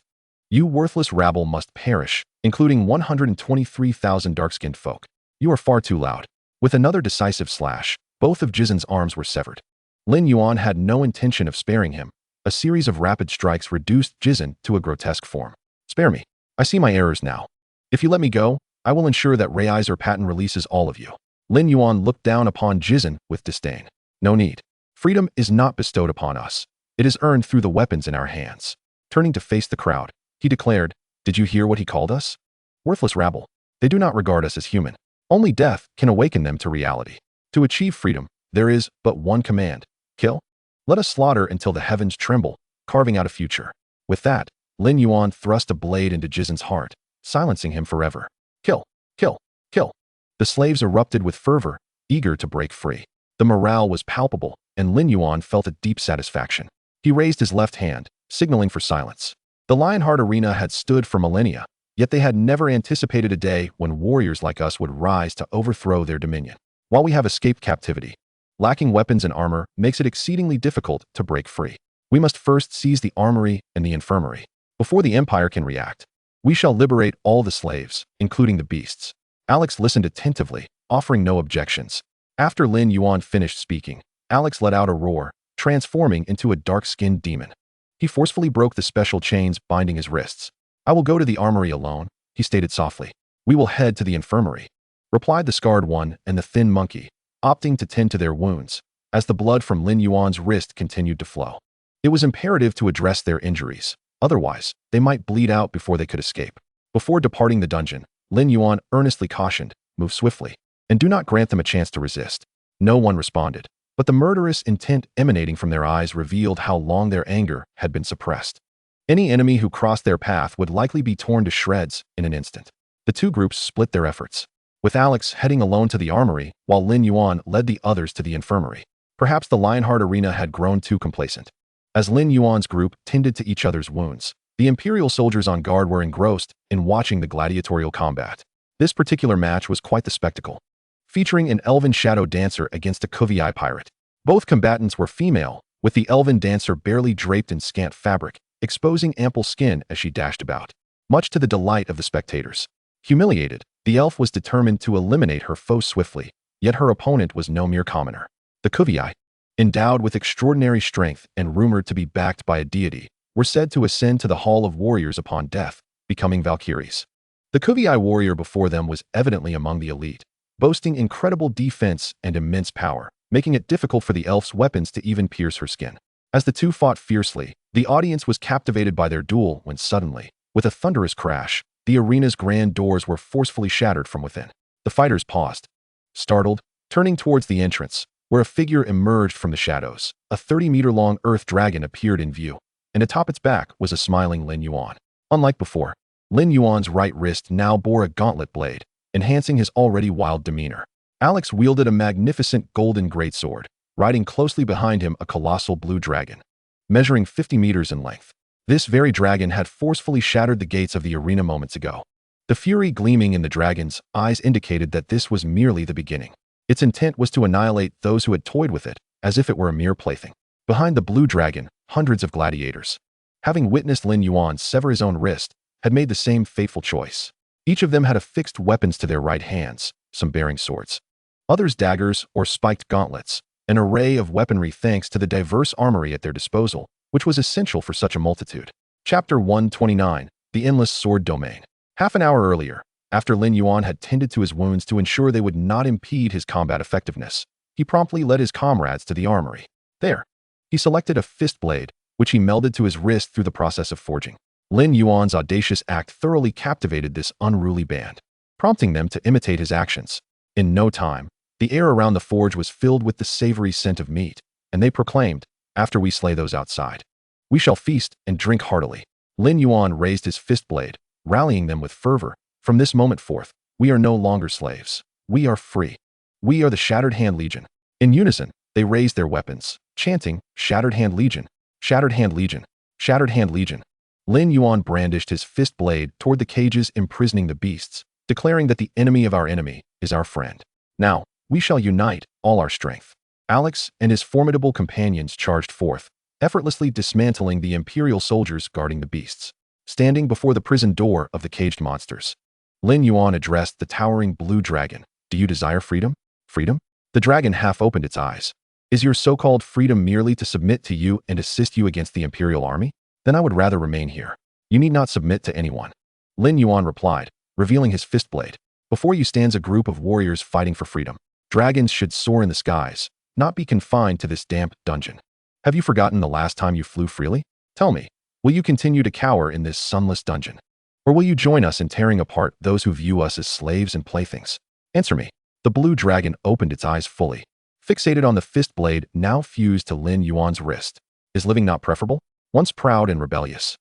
You worthless rabble must perish, including 123,000 dark-skinned folk. You are far too loud." With another decisive slash, both of Jisun's arms were severed. Lin Yuan had no intention of sparing him. A series of rapid strikes reduced Jisun to a grotesque form. "Spare me. I see my errors now. If you let me go, I will ensure that Reiser Patton releases all of you." Lin Yuan looked down upon Jisun with disdain. "No need. Freedom is not bestowed upon us. It is earned through the weapons in our hands." Turning to face the crowd, he declared, "Did you hear what he called us? Worthless rabble. They do not regard us as human. Only death can awaken them to reality. To achieve freedom, there is but one command: kill. Let us slaughter until the heavens tremble, carving out a future." With that, Lin Yuan thrust a blade into Jisun's heart, silencing him forever. "Kill, kill, kill." The slaves erupted with fervor, eager to break free. The morale was palpable, and Lin Yuan felt a deep satisfaction. He raised his left hand, signaling for silence. The Lionheart Arena had stood for millennia, yet they had never anticipated a day when warriors like us would rise to overthrow their dominion. While we have escaped captivity, lacking weapons and armor makes it exceedingly difficult to break free. We must first seize the armory and the infirmary. Before the Empire can react, we shall liberate all the slaves, including the beasts. Alex listened attentively, offering no objections. After Lin Yuan finished speaking, Alex let out a roar, transforming into a dark-skinned demon. He forcefully broke the special chains binding his wrists. "I will go to the armory alone," he stated softly. "We will head to the infirmary," replied the scarred one and the thin monkey, opting to tend to their wounds, as the blood from Lin Yuan's wrist continued to flow. It was imperative to address their injuries, otherwise, they might bleed out before they could escape. Before departing the dungeon, Lin Yuan earnestly cautioned, "Move swiftly, and do not grant them a chance to resist." No one responded, but the murderous intent emanating from their eyes revealed how long their anger had been suppressed. Any enemy who crossed their path would likely be torn to shreds in an instant. The two groups split their efforts, with Alex heading alone to the armory while Lin Yuan led the others to the infirmary. Perhaps the Lionheart Arena had grown too complacent. As Lin Yuan's group tended to each other's wounds, the Imperial soldiers on guard were engrossed in watching the gladiatorial combat. This particular match was quite the spectacle, featuring an elven shadow dancer against a Kuvii pirate. Both combatants were female, with the elven dancer barely draped in scant fabric, exposing ample skin as she dashed about, much to the delight of the spectators. Humiliated, the elf was determined to eliminate her foe swiftly, yet her opponent was no mere commoner. The Kuvii, endowed with extraordinary strength and rumored to be backed by a deity, were said to ascend to the Hall of Warriors upon death, becoming Valkyries. The Kuvii warrior before them was evidently among the elite, boasting incredible defense and immense power, making it difficult for the elf's weapons to even pierce her skin. As the two fought fiercely, the audience was captivated by their duel when suddenly, with a thunderous crash, the arena's grand doors were forcefully shattered from within. The fighters paused, startled, turning towards the entrance, where a figure emerged from the shadows. A 30-meter-long earth dragon appeared in view, and atop its back was a smiling Lin Yuan. Unlike before, Lin Yuan's right wrist now bore a gauntlet blade, enhancing his already wild demeanor. Alex wielded a magnificent golden greatsword, riding closely behind him a colossal blue dragon, measuring 50 meters in length. This very dragon had forcefully shattered the gates of the arena moments ago. The fury gleaming in the dragon's eyes indicated that this was merely the beginning. Its intent was to annihilate those who had toyed with it, as if it were a mere plaything. Behind the blue dragon, hundreds of gladiators, having witnessed Lin Yuan sever his own wrist, had made the same fateful choice. Each of them had affixed weapons to their right hands, some bearing swords, others daggers or spiked gauntlets, an array of weaponry thanks to the diverse armory at their disposal, which was essential for such a multitude. Chapter 129, The Endless Sword Domain. Half an hour earlier, after Lin Yuan had tended to his wounds to ensure they would not impede his combat effectiveness, he promptly led his comrades to the armory. There, he selected a fist blade, which he melded to his wrist through the process of forging. Lin Yuan's audacious act thoroughly captivated this unruly band, prompting them to imitate his actions. In no time, the air around the forge was filled with the savory scent of meat, and they proclaimed, "After we slay those outside, we shall feast and drink heartily." Lin Yuan raised his fist blade, rallying them with fervor. "From this moment forth, we are no longer slaves. We are free. We are the Shattered Hand Legion." In unison, they raised their weapons, chanting, "Shattered Hand Legion, Shattered Hand Legion, Shattered Hand Legion." Lin Yuan brandished his fist blade toward the cages imprisoning the beasts, declaring that the enemy of our enemy is our friend. "Now, we shall unite all our strength." Alex and his formidable companions charged forth, effortlessly dismantling the Imperial soldiers guarding the beasts. Standing before the prison door of the caged monsters, Lin Yuan addressed the towering blue dragon. "Do you desire freedom? Freedom?" The dragon half opened its eyes. "Is your so-called freedom merely to submit to you and assist you against the Imperial army? Then I would rather remain here. You need not submit to anyone." Lin Yuan replied, revealing his fist blade. "Before you stands a group of warriors fighting for freedom. Dragons should soar in the skies, not be confined to this damp dungeon. Have you forgotten the last time you flew freely? Tell me, will you continue to cower in this sunless dungeon? Or will you join us in tearing apart those who view us as slaves and playthings? Answer me." The blue dragon opened its eyes fully, fixated on the fist blade now fused to Lin Yuan's wrist. Is living not preferable? Once proud and rebellious,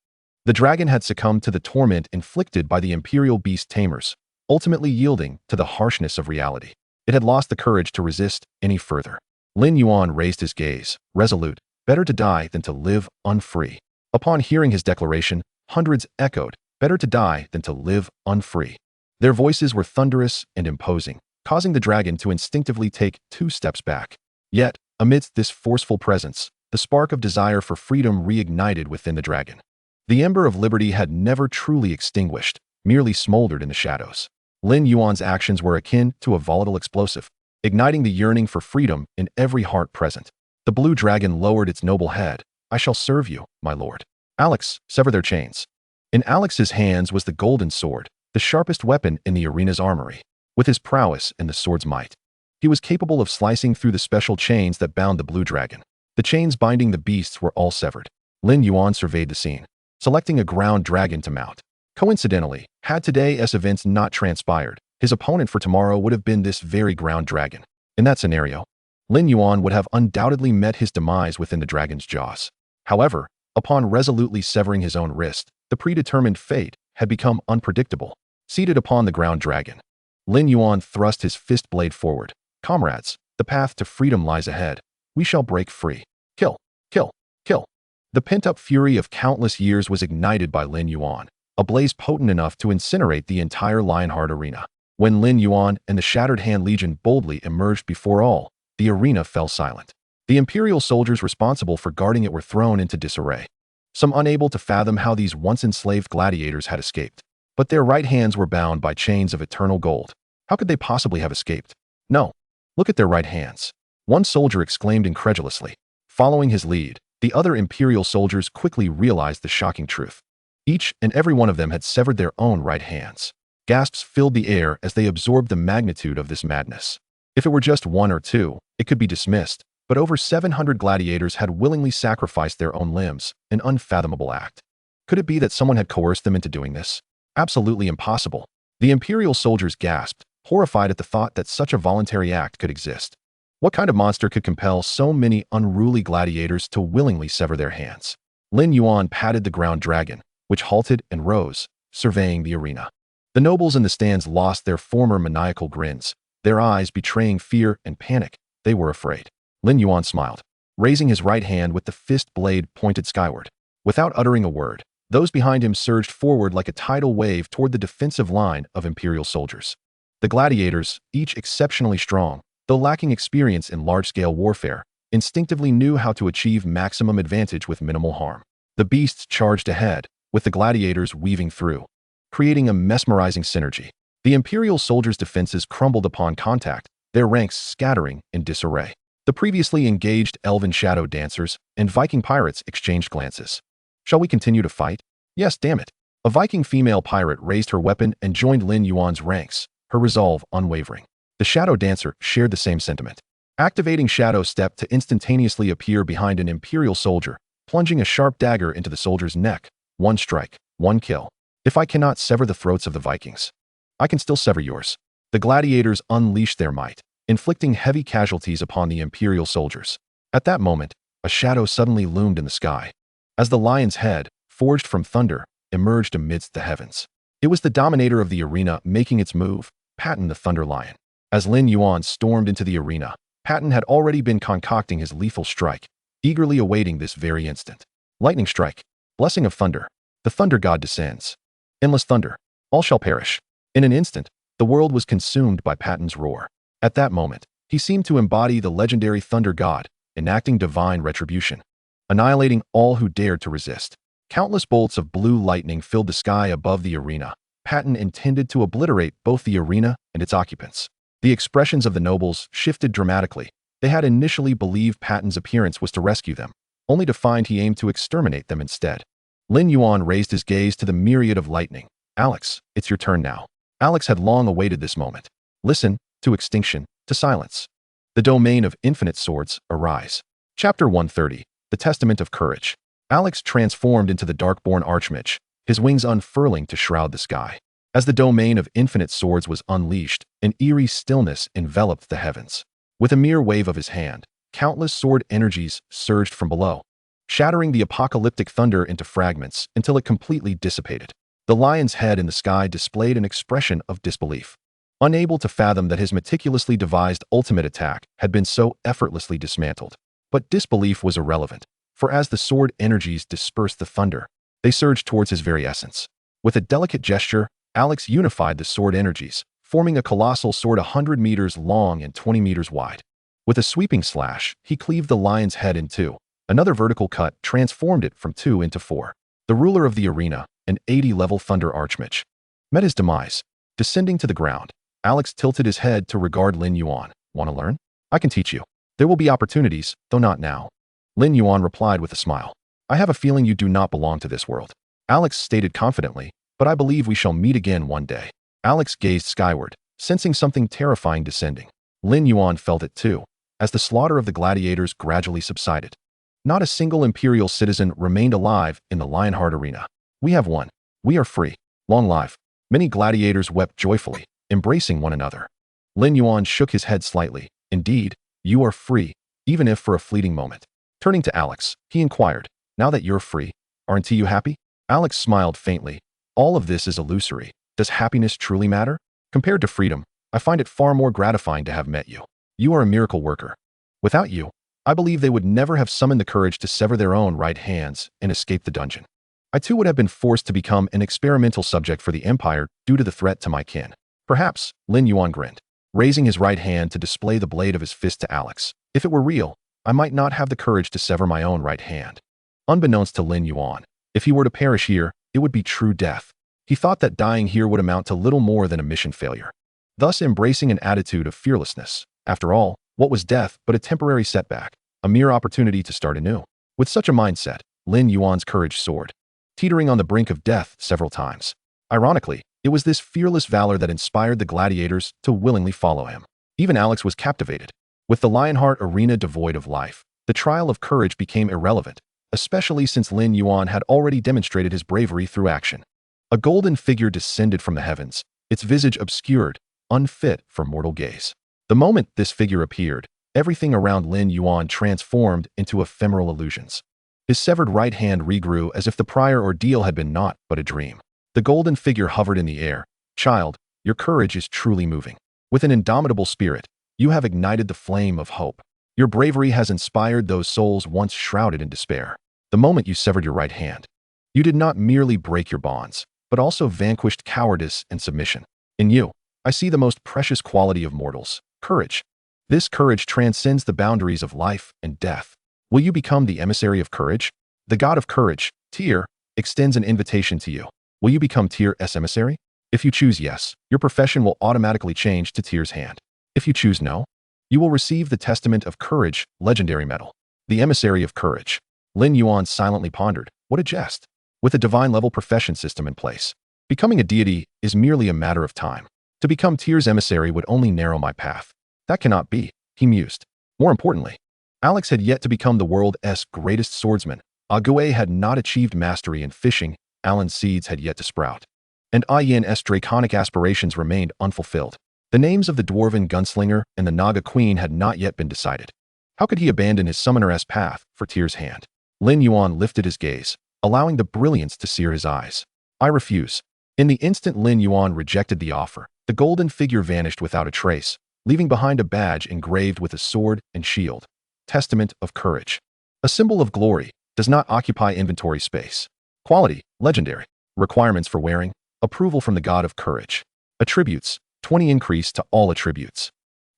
the dragon had succumbed to the torment inflicted by the Imperial Beast Tamers, ultimately yielding to the harshness of reality. It had lost the courage to resist any further. Lin Yuan raised his gaze, resolute, better to die than to live unfree. Upon hearing his declaration, hundreds echoed, "Better to die than to live unfree." Their voices were thunderous and imposing, causing the dragon to instinctively take 2 steps back. Yet, amidst this forceful presence, the spark of desire for freedom reignited within the dragon. The ember of liberty had never truly extinguished, merely smoldered in the shadows. Lin Yuan's actions were akin to a volatile explosive, igniting the yearning for freedom in every heart present. The blue dragon lowered its noble head. I shall serve you, my lord. Alex, sever their chains. In Alex's hands was the golden sword, the sharpest weapon in the arena's armory. With his prowess and the sword's might, he was capable of slicing through the special chains that bound the blue dragon. The chains binding the beasts were all severed. Lin Yuan surveyed the scene, selecting a ground dragon to mount. Coincidentally, had today's events not transpired, his opponent for tomorrow would have been this very ground dragon. In that scenario, Lin Yuan would have undoubtedly met his demise within the dragon's jaws. However, upon resolutely severing his own wrist, the predetermined fate had become unpredictable. Seated upon the ground dragon, Lin Yuan thrust his fist blade forward. Comrades, the path to freedom lies ahead. We shall break free. Kill, kill, kill. The pent-up fury of countless years was ignited by Lin Yuan, a blaze potent enough to incinerate the entire Lionheart arena. When Lin Yuan and the Shattered Hand Legion boldly emerged before all, the arena fell silent. The Imperial soldiers responsible for guarding it were thrown into disarray, some unable to fathom how these once enslaved gladiators had escaped. But their right hands were bound by chains of eternal gold. How could they possibly have escaped? No. Look at their right hands. One soldier exclaimed incredulously. Following his lead, the other Imperial soldiers quickly realized the shocking truth. Each and every one of them had severed their own right hands. Gasps filled the air as they absorbed the magnitude of this madness. If it were just one or two, it could be dismissed, but over 700 gladiators had willingly sacrificed their own limbs, an unfathomable act. Could it be that someone had coerced them into doing this? Absolutely impossible. The Imperial soldiers gasped, horrified at the thought that such a voluntary act could exist. What kind of monster could compel so many unruly gladiators to willingly sever their hands? Lin Yuan patted the ground dragon, which halted and rose, surveying the arena. The nobles in the stands lost their former maniacal grins, their eyes betraying fear and panic. They were afraid. Lin Yuan smiled, raising his right hand with the fist blade pointed skyward. Without uttering a word, those behind him surged forward like a tidal wave toward the defensive line of Imperial soldiers. The gladiators, each exceptionally strong, though lacking experience in large-scale warfare, instinctively knew how to achieve maximum advantage with minimal harm. The beasts charged ahead, with the gladiators weaving through, creating a mesmerizing synergy. The Imperial soldiers' defenses crumbled upon contact, their ranks scattering in disarray. The previously engaged elven shadow dancers and Viking pirates exchanged glances. Shall we continue to fight? Yes, damn it. A Viking female pirate raised her weapon and joined Lin Yuan's ranks, her resolve unwavering. The shadow dancer shared the same sentiment, activating Shadow Step to instantaneously appear behind an Imperial soldier, plunging a sharp dagger into the soldier's neck. One strike, one kill. If I cannot sever the throats of the Vikings, I can still sever yours. The gladiators unleashed their might, inflicting heavy casualties upon the Imperial soldiers. At that moment, a shadow suddenly loomed in the sky, as the lion's head, forged from thunder, emerged amidst the heavens. It was the dominator of the arena making its move, Patton the Thunder Lion. As Lin Yuan stormed into the arena, Patton had already been concocting his lethal strike, eagerly awaiting this very instant. Lightning strike. Blessing of thunder. The thunder god descends. Endless thunder. All shall perish. In an instant, the world was consumed by Patton's roar. At that moment, he seemed to embody the legendary thunder god, enacting divine retribution, annihilating all who dared to resist. Countless bolts of blue lightning filled the sky above the arena. Patton intended to obliterate both the arena and its occupants. The expressions of the nobles shifted dramatically. They had initially believed Patton's appearance was to rescue them, only to find he aimed to exterminate them instead. Lin Yuan raised his gaze to the myriad of lightning. Alex, it's your turn now. Alex had long awaited this moment. Listen, to extinction, to silence. The domain of infinite swords, arise. Chapter 130, The Testament of Courage. Alex transformed into the Darkborn Archmage, his wings unfurling to shroud the sky. As the domain of infinite swords was unleashed, an eerie stillness enveloped the heavens. With a mere wave of his hand, countless sword energies surged from below, shattering the apocalyptic thunder into fragments until it completely dissipated. The lion's head in the sky displayed an expression of disbelief, unable to fathom that his meticulously devised ultimate attack had been so effortlessly dismantled. But disbelief was irrelevant, for as the sword energies dispersed the thunder, they surged towards his very essence. With a delicate gesture, Alex unified the sword energies, forming a colossal sword 100 meters long and 20 meters wide. With a sweeping slash, he cleaved the lion's head in two. Another vertical cut transformed it from 2 into 4. The ruler of the arena, an 80-level Thunder Archmage, met his demise. Descending to the ground, Alex tilted his head to regard Lin Yuan. Want to learn? I can teach you. There will be opportunities, though not now. Lin Yuan replied with a smile. I have a feeling you do not belong to this world. Alex stated confidently, but I believe we shall meet again one day. Alex gazed skyward, sensing something terrifying descending. Lin Yuan felt it too, as the slaughter of the gladiators gradually subsided. Not a single imperial citizen remained alive in the Lionheart arena. We have won. We are free. Long life. Many gladiators wept joyfully, embracing one another. Lin Yuan shook his head slightly. Indeed, you are free, even if for a fleeting moment. Turning to Alex, he inquired, now that you're free, aren't you happy? Alex smiled faintly. All of this is illusory. Does happiness truly matter? Compared to freedom, I find it far more gratifying to have met you. You are a miracle worker. Without you, I believe they would never have summoned the courage to sever their own right hands and escape the dungeon. I too would have been forced to become an experimental subject for the Empire due to the threat to my kin. Perhaps, Lin Yuan grinned, raising his right hand to display the blade of his fist to Alex. If it were real, I might not have the courage to sever my own right hand. Unbeknownst to Lin Yuan, if he were to perish here, it would be true death. He thought that dying here would amount to little more than a mission failure, thus embracing an attitude of fearlessness. After all, what was death but a temporary setback, a mere opportunity to start anew? With such a mindset, Lin Yuan's courage soared, teetering on the brink of death several times. Ironically, it was this fearless valor that inspired the gladiators to willingly follow him. Even Alex was captivated. With the Lionheart arena devoid of life, the trial of courage became irrelevant, especially since Lin Yuan had already demonstrated his bravery through action. A golden figure descended from the heavens, its visage obscured, unfit for mortal gaze. The moment this figure appeared, everything around Lin Yuan transformed into ephemeral illusions. His severed right hand regrew as if the prior ordeal had been naught but a dream. The golden figure hovered in the air. Child, your courage is truly moving. With an indomitable spirit, you have ignited the flame of hope. Your bravery has inspired those souls once shrouded in despair. The moment you severed your right hand, you did not merely break your bonds, but also vanquished cowardice and submission. In you, I see the most precious quality of mortals, courage. This courage transcends the boundaries of life and death. Will you become the emissary of courage? The god of courage, Tyr, extends an invitation to you. Will you become Tyr's emissary? If you choose yes, your profession will automatically change to Tyr's hand. If you choose no, you will receive the Testament of Courage, legendary medal. The emissary of courage. Lin Yuan silently pondered. What a jest. With a divine-level profession system in place, becoming a deity is merely a matter of time. To become Tyr's emissary would only narrow my path. That cannot be, he mused. More importantly, Alex had yet to become the world's greatest swordsman. Ague had not achieved mastery in fishing, Alan's seeds had yet to sprout, and Yin's draconic aspirations remained unfulfilled. The names of the dwarven gunslinger and the Naga queen had not yet been decided. How could he abandon his summoner's path for Tyr's hand? Lin Yuan lifted his gaze, allowing the brilliance to sear his eyes. I refuse. In the instant Lin Yuan rejected the offer, the golden figure vanished without a trace, leaving behind a badge engraved with a sword and shield. Testament of Courage. A symbol of glory, does not occupy inventory space. Quality, legendary. Requirements for wearing, approval from the god of courage. Attributes, 20 increase to all attributes.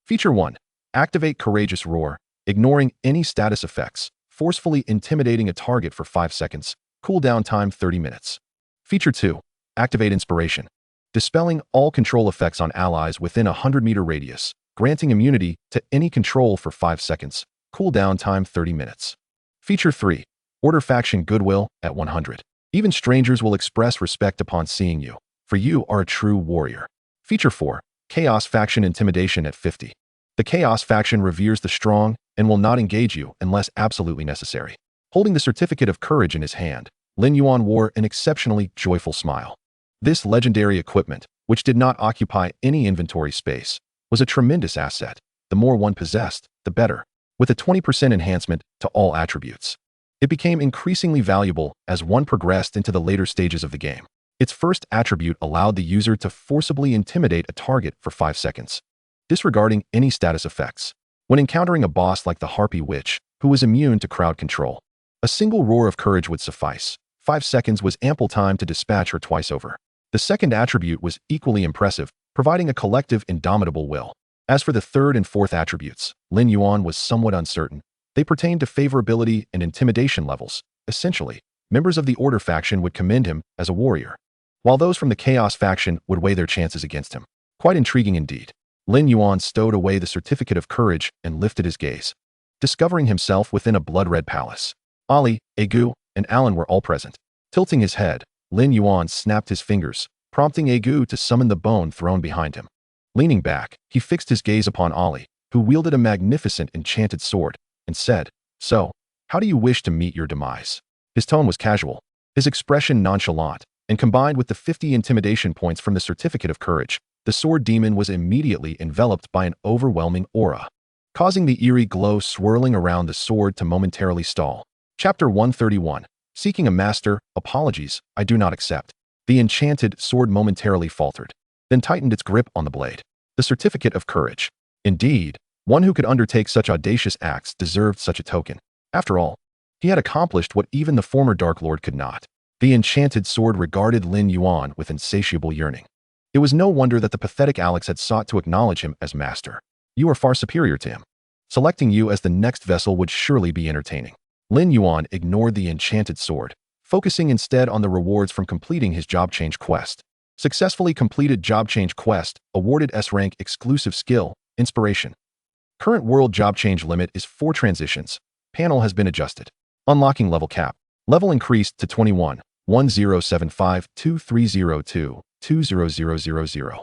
Feature 1. Activate Courageous Roar, ignoring any status effects, forcefully intimidating a target for 5 seconds, cooldown time 30 minutes. Feature 2. Activate Inspiration, dispelling all control effects on allies within a 100-meter radius, granting immunity to any control for 5 seconds, cooldown time 30 minutes. Feature 3. Order Faction Goodwill at 100. Even strangers will express respect upon seeing you, for you are a true warrior. Feature 4. Chaos Faction Intimidation at 50. The Chaos Faction reveres the strong and will not engage you unless absolutely necessary. Holding the Certificate of Courage in his hand, Lin Yuan wore an exceptionally joyful smile. This legendary equipment, which did not occupy any inventory space, was a tremendous asset. The more one possessed, the better, with a 20% enhancement to all attributes. It became increasingly valuable as one progressed into the later stages of the game. Its first attribute allowed the user to forcibly intimidate a target for 5 seconds, disregarding any status effects. When encountering a boss like the Harpy Witch, who was immune to crowd control, a single roar of courage would suffice. 5 seconds was ample time to dispatch her twice over. The second attribute was equally impressive, providing a collective indomitable will. As for the third and fourth attributes, Lin Yuan was somewhat uncertain. They pertained to favorability and intimidation levels. Essentially, members of the Order faction would commend him as a warrior. while those from the Chaos faction would weigh their chances against him. Quite intriguing indeed. Lin Yuan stowed away the certificate of courage and lifted his gaze, discovering himself within a blood-red palace. Ali, Agu, and Alan were all present. Tilting his head, Lin Yuan snapped his fingers, prompting Agu to summon the bone thrown behind him. Leaning back, he fixed his gaze upon Ali, who wielded a magnificent enchanted sword, and said, "So, how do you wish to meet your demise?" His tone was casual, his expression nonchalant, and combined with the 50 intimidation points from the certificate of courage, the sword demon was immediately enveloped by an overwhelming aura, causing the eerie glow swirling around the sword to momentarily stall. Chapter 131. Seeking a master, apologies, I do not accept. The enchanted sword momentarily faltered, then tightened its grip on the blade. The certificate of courage. Indeed, one who could undertake such audacious acts deserved such a token. After all, he had accomplished what even the former Dark Lord could not. The enchanted sword regarded Lin Yuan with insatiable yearning. It was no wonder that the pathetic Alex had sought to acknowledge him as master. You are far superior to him. Selecting you as the next vessel would surely be entertaining. Lin Yuan ignored the enchanted sword, focusing instead on the rewards from completing his job change quest. Successfully completed job change quest, awarded S-rank exclusive skill, inspiration. Current world job change limit is 4 transitions. Panel has been adjusted. Unlocking level cap. Level increased to 21, 1075 2302 20000.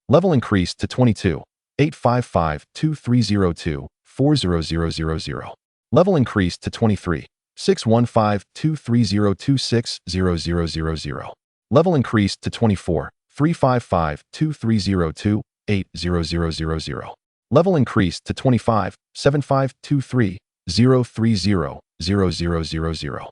Level increased to 22, 855 2302 40000. Level increased to 23, 615 230 26000. Level increased to 24, 355 2302 80000. Level increased to 25, 7523 030 0000.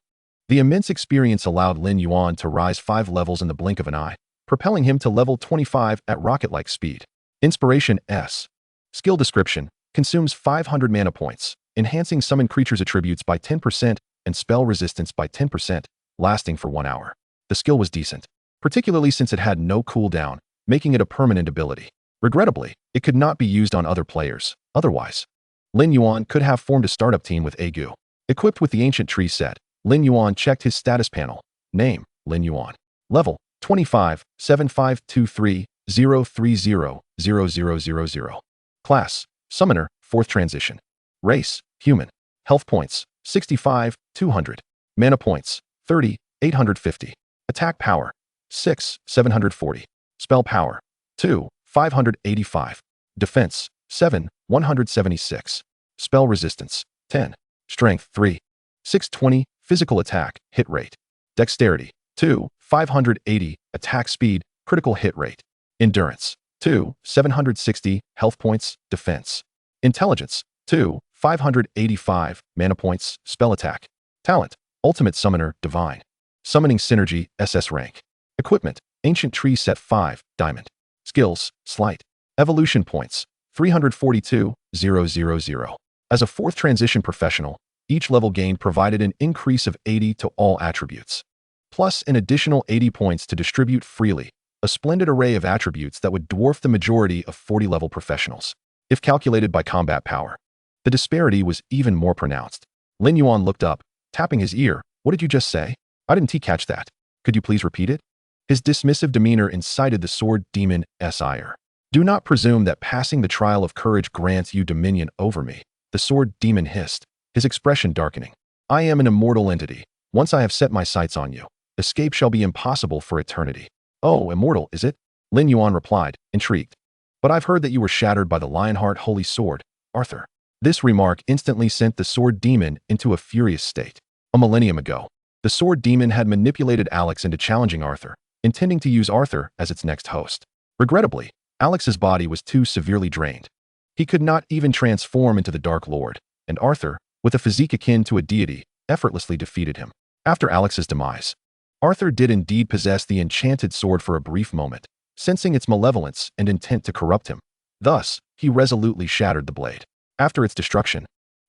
The immense experience allowed Lin Yuan to rise 5 levels in the blink of an eye, propelling him to level 25 at rocket-like speed. Inspiration S. Skill description: consumes 500 mana points, enhancing summon creatures' attributes by 10% and spell resistance by 10%, lasting for 1 hour. The skill was decent, particularly since it had no cooldown, making it a permanent ability. Regrettably, it could not be used on other players. Otherwise, Lin Yuan could have formed a startup team with Agu. Equipped with the Ancient Tree set, Lin Yuan checked his status panel. Name: Lin Yuan. Level: 25, 7523 030 0000. Class: Summoner, 4th transition. Race: Human. Health points: 65, 200. Mana points: 30, 850. Attack power: 6, 740. Spell power: 2, 585. Defense: 7, 176. Spell resistance: 10. Strength: 3, 620. Physical attack, hit rate. Dexterity: 2, 580. Attack speed, critical hit rate. Endurance: 2, 760. Health points, defense. Intelligence: 2, 585. Mana points, spell attack. Talent: Ultimate Summoner, Divine. Summoning Synergy, SS rank. Equipment: Ancient Tree set 5, Diamond. Skills: Sleight. Evolution points: 342, 000. As a 4th transition professional, each level gained provided an increase of 80 to all attributes, plus an additional 80 points to distribute freely, a splendid array of attributes that would dwarf the majority of 40-level professionals. If calculated by combat power, the disparity was even more pronounced. Lin Yuan looked up, tapping his ear. What did you just say? I didn't catch that. Could you please repeat it? His dismissive demeanor incited the sword demon's ire. Do not presume that passing the trial of courage grants you dominion over me, the sword demon hissed, his expression darkening. I am an immortal entity. Once I have set my sights on you, escape shall be impossible for eternity. Oh, immortal, is it? Lin Yuan replied, intrigued. But I've heard that you were shattered by the Lionheart Holy Sword, Arthur. This remark instantly sent the sword demon into a furious state. A millennium ago, the sword demon had manipulated Alex into challenging Arthur, intending to use Arthur as its next host. Regrettably, Alex's body was too severely drained. He could not even transform into the Dark Lord, and Arthur, with a physique akin to a deity, effortlessly defeated him. After Alex's demise, Arthur did indeed possess the enchanted sword for a brief moment, sensing its malevolence and intent to corrupt him. Thus, he resolutely shattered the blade. After its destruction,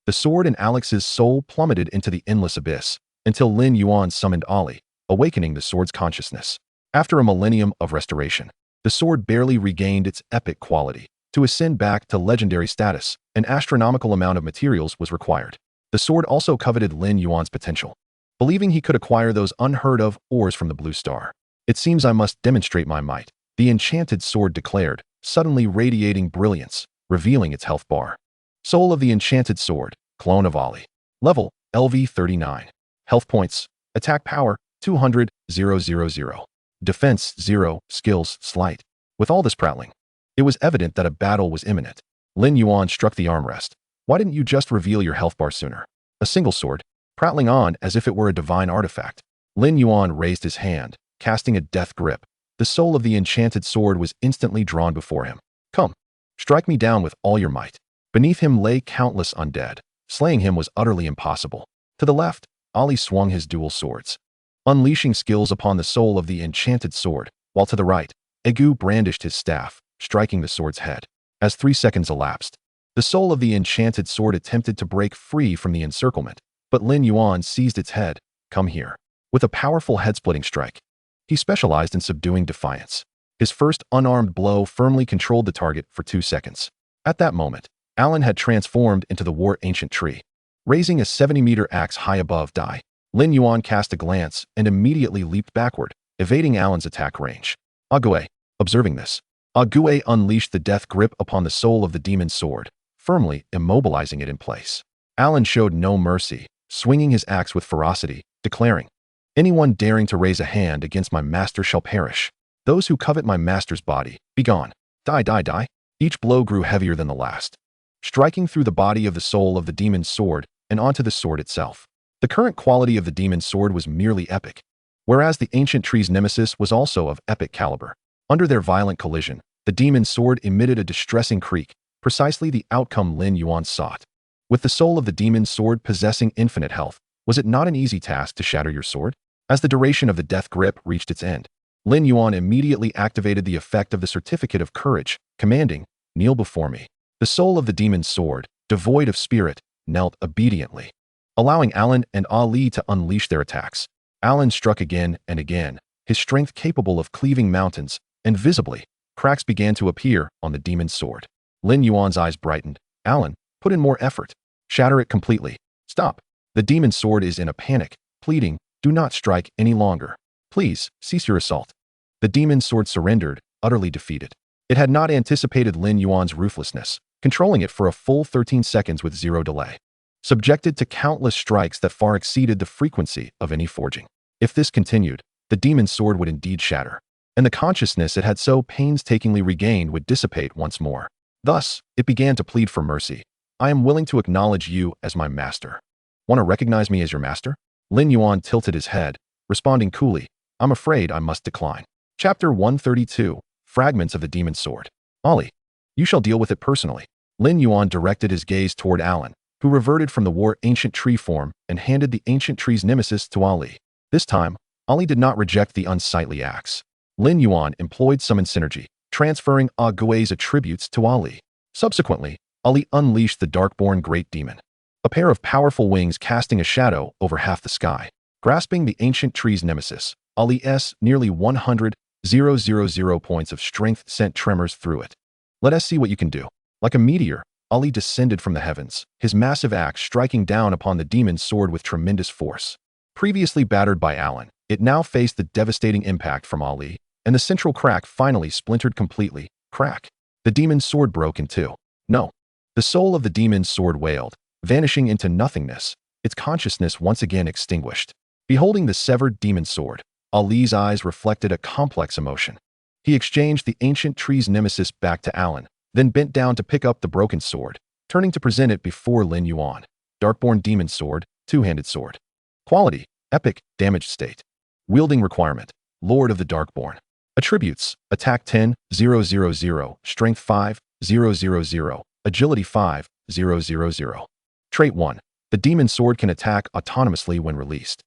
the sword in Alex's soul plummeted into the endless abyss, until Lin Yuan summoned Ali, awakening the sword's consciousness. After a millennium of restoration, the sword barely regained its epic quality. To ascend back to legendary status, an astronomical amount of materials was required. The sword also coveted Lin Yuan's potential, believing he could acquire those unheard-of ores from the Blue Star. It seems I must demonstrate my might, the enchanted sword declared, suddenly radiating brilliance, revealing its health bar. Soul of the enchanted sword, clone of Ali. Level, LV 39. Health points, attack power, 200, 000. Defense, 0, skills, slight. With all this prattling, it was evident that a battle was imminent. Lin Yuan struck the armrest. Why didn't you just reveal your health bar sooner? A single sword, prattling on as if it were a divine artifact. Lin Yuan raised his hand, casting a death grip. The soul of the enchanted sword was instantly drawn before him. Come, strike me down with all your might. Beneath him lay countless undead. Slaying him was utterly impossible. To the left, Ali swung his dual swords, unleashing skills upon the soul of the enchanted sword, while to the right, Egu brandished his staff, striking the sword's head. As 3 seconds elapsed, the soul of the enchanted sword attempted to break free from the encirclement, but Lin Yuan seized its head. Come here. With a powerful head-splitting strike, he specialized in subduing defiance. His first unarmed blow firmly controlled the target for 2 seconds. At that moment, Alan had transformed into the war ancient tree. Raising a 70-meter axe high above Dai, Lin Yuan cast a glance and immediately leaped backward, evading Alan's attack range. Ague, observing this, Ague unleashed the death grip upon the soul of the demon sword, firmly immobilizing it in place. Alan showed no mercy, swinging his axe with ferocity, declaring, "Anyone daring to raise a hand against my master shall perish. Those who covet my master's body, begone. Die, die, die." Each blow grew heavier than the last, striking through the body of the soul of the demon's sword and onto the sword itself. The current quality of the demon's sword was merely epic, whereas the ancient tree's nemesis was also of epic caliber. Under their violent collision, the demon's sword emitted a distressing creak, precisely the outcome Lin Yuan sought. With the soul of the demon's sword possessing infinite health, was it not an easy task to shatter your sword? As the duration of the death grip reached its end, Lin Yuan immediately activated the effect of the certificate of courage, commanding, "Kneel before me." The soul of the demon's sword, devoid of spirit, knelt obediently, allowing Alan and Ali to unleash their attacks. Alan struck again and again, his strength capable of cleaving mountains, and visibly, cracks began to appear on the demon's sword. Lin Yuan's eyes brightened. "Alan, put in more effort. Shatter it completely. Stop." The demon's sword is in a panic, pleading, "Do not strike any longer. Please, cease your assault." The demon's sword surrendered, utterly defeated. It had not anticipated Lin Yuan's ruthlessness, controlling it for a full 13 seconds with 0 delay. Subjected to countless strikes that far exceeded the frequency of any forging. If this continued, the demon's sword would indeed shatter, and the consciousness it had so painstakingly regained would dissipate once more. Thus, it began to plead for mercy. "I am willing to acknowledge you as my master. Want to recognize me as your master?" Lin Yuan tilted his head, responding coolly, "I'm afraid I must decline." Chapter 132, Fragments of the Demon's Sword. "Ali, you shall deal with it personally." Lin Yuan directed his gaze toward Alan, who reverted from the war ancient tree form and handed the ancient tree's nemesis to Ali. This time, Ali did not reject the unsightly axe. Lin Yuan employed summon synergy, transferring Ague's attributes to Ali. Subsequently, Ali unleashed the Darkborn Great Demon, a pair of powerful wings casting a shadow over half the sky. Grasping the ancient tree's nemesis, Ali's nearly 100,000 points of strength sent tremors through it. "Let us see what you can do." Like a meteor, Ali descended from the heavens, his massive axe striking down upon the demon's sword with tremendous force. Previously battered by Alan, it now faced the devastating impact from Ali, and the central crack finally splintered completely. Crack. The demon's sword broke in two. No. The soul of the demon's sword wailed, vanishing into nothingness, its consciousness once again extinguished. Beholding the severed demon's sword, Ali's eyes reflected a complex emotion. He exchanged the ancient tree's nemesis back to Alan, then bent down to pick up the broken sword, turning to present it before Lin Yuan. Darkborn Demon Sword, two-handed sword. Quality, epic, damaged state. Wielding requirement, Lord of the Darkborn. Attributes, attack 10,000, strength 5,000, agility 5,000. Trait 1. The demon sword can attack autonomously when released,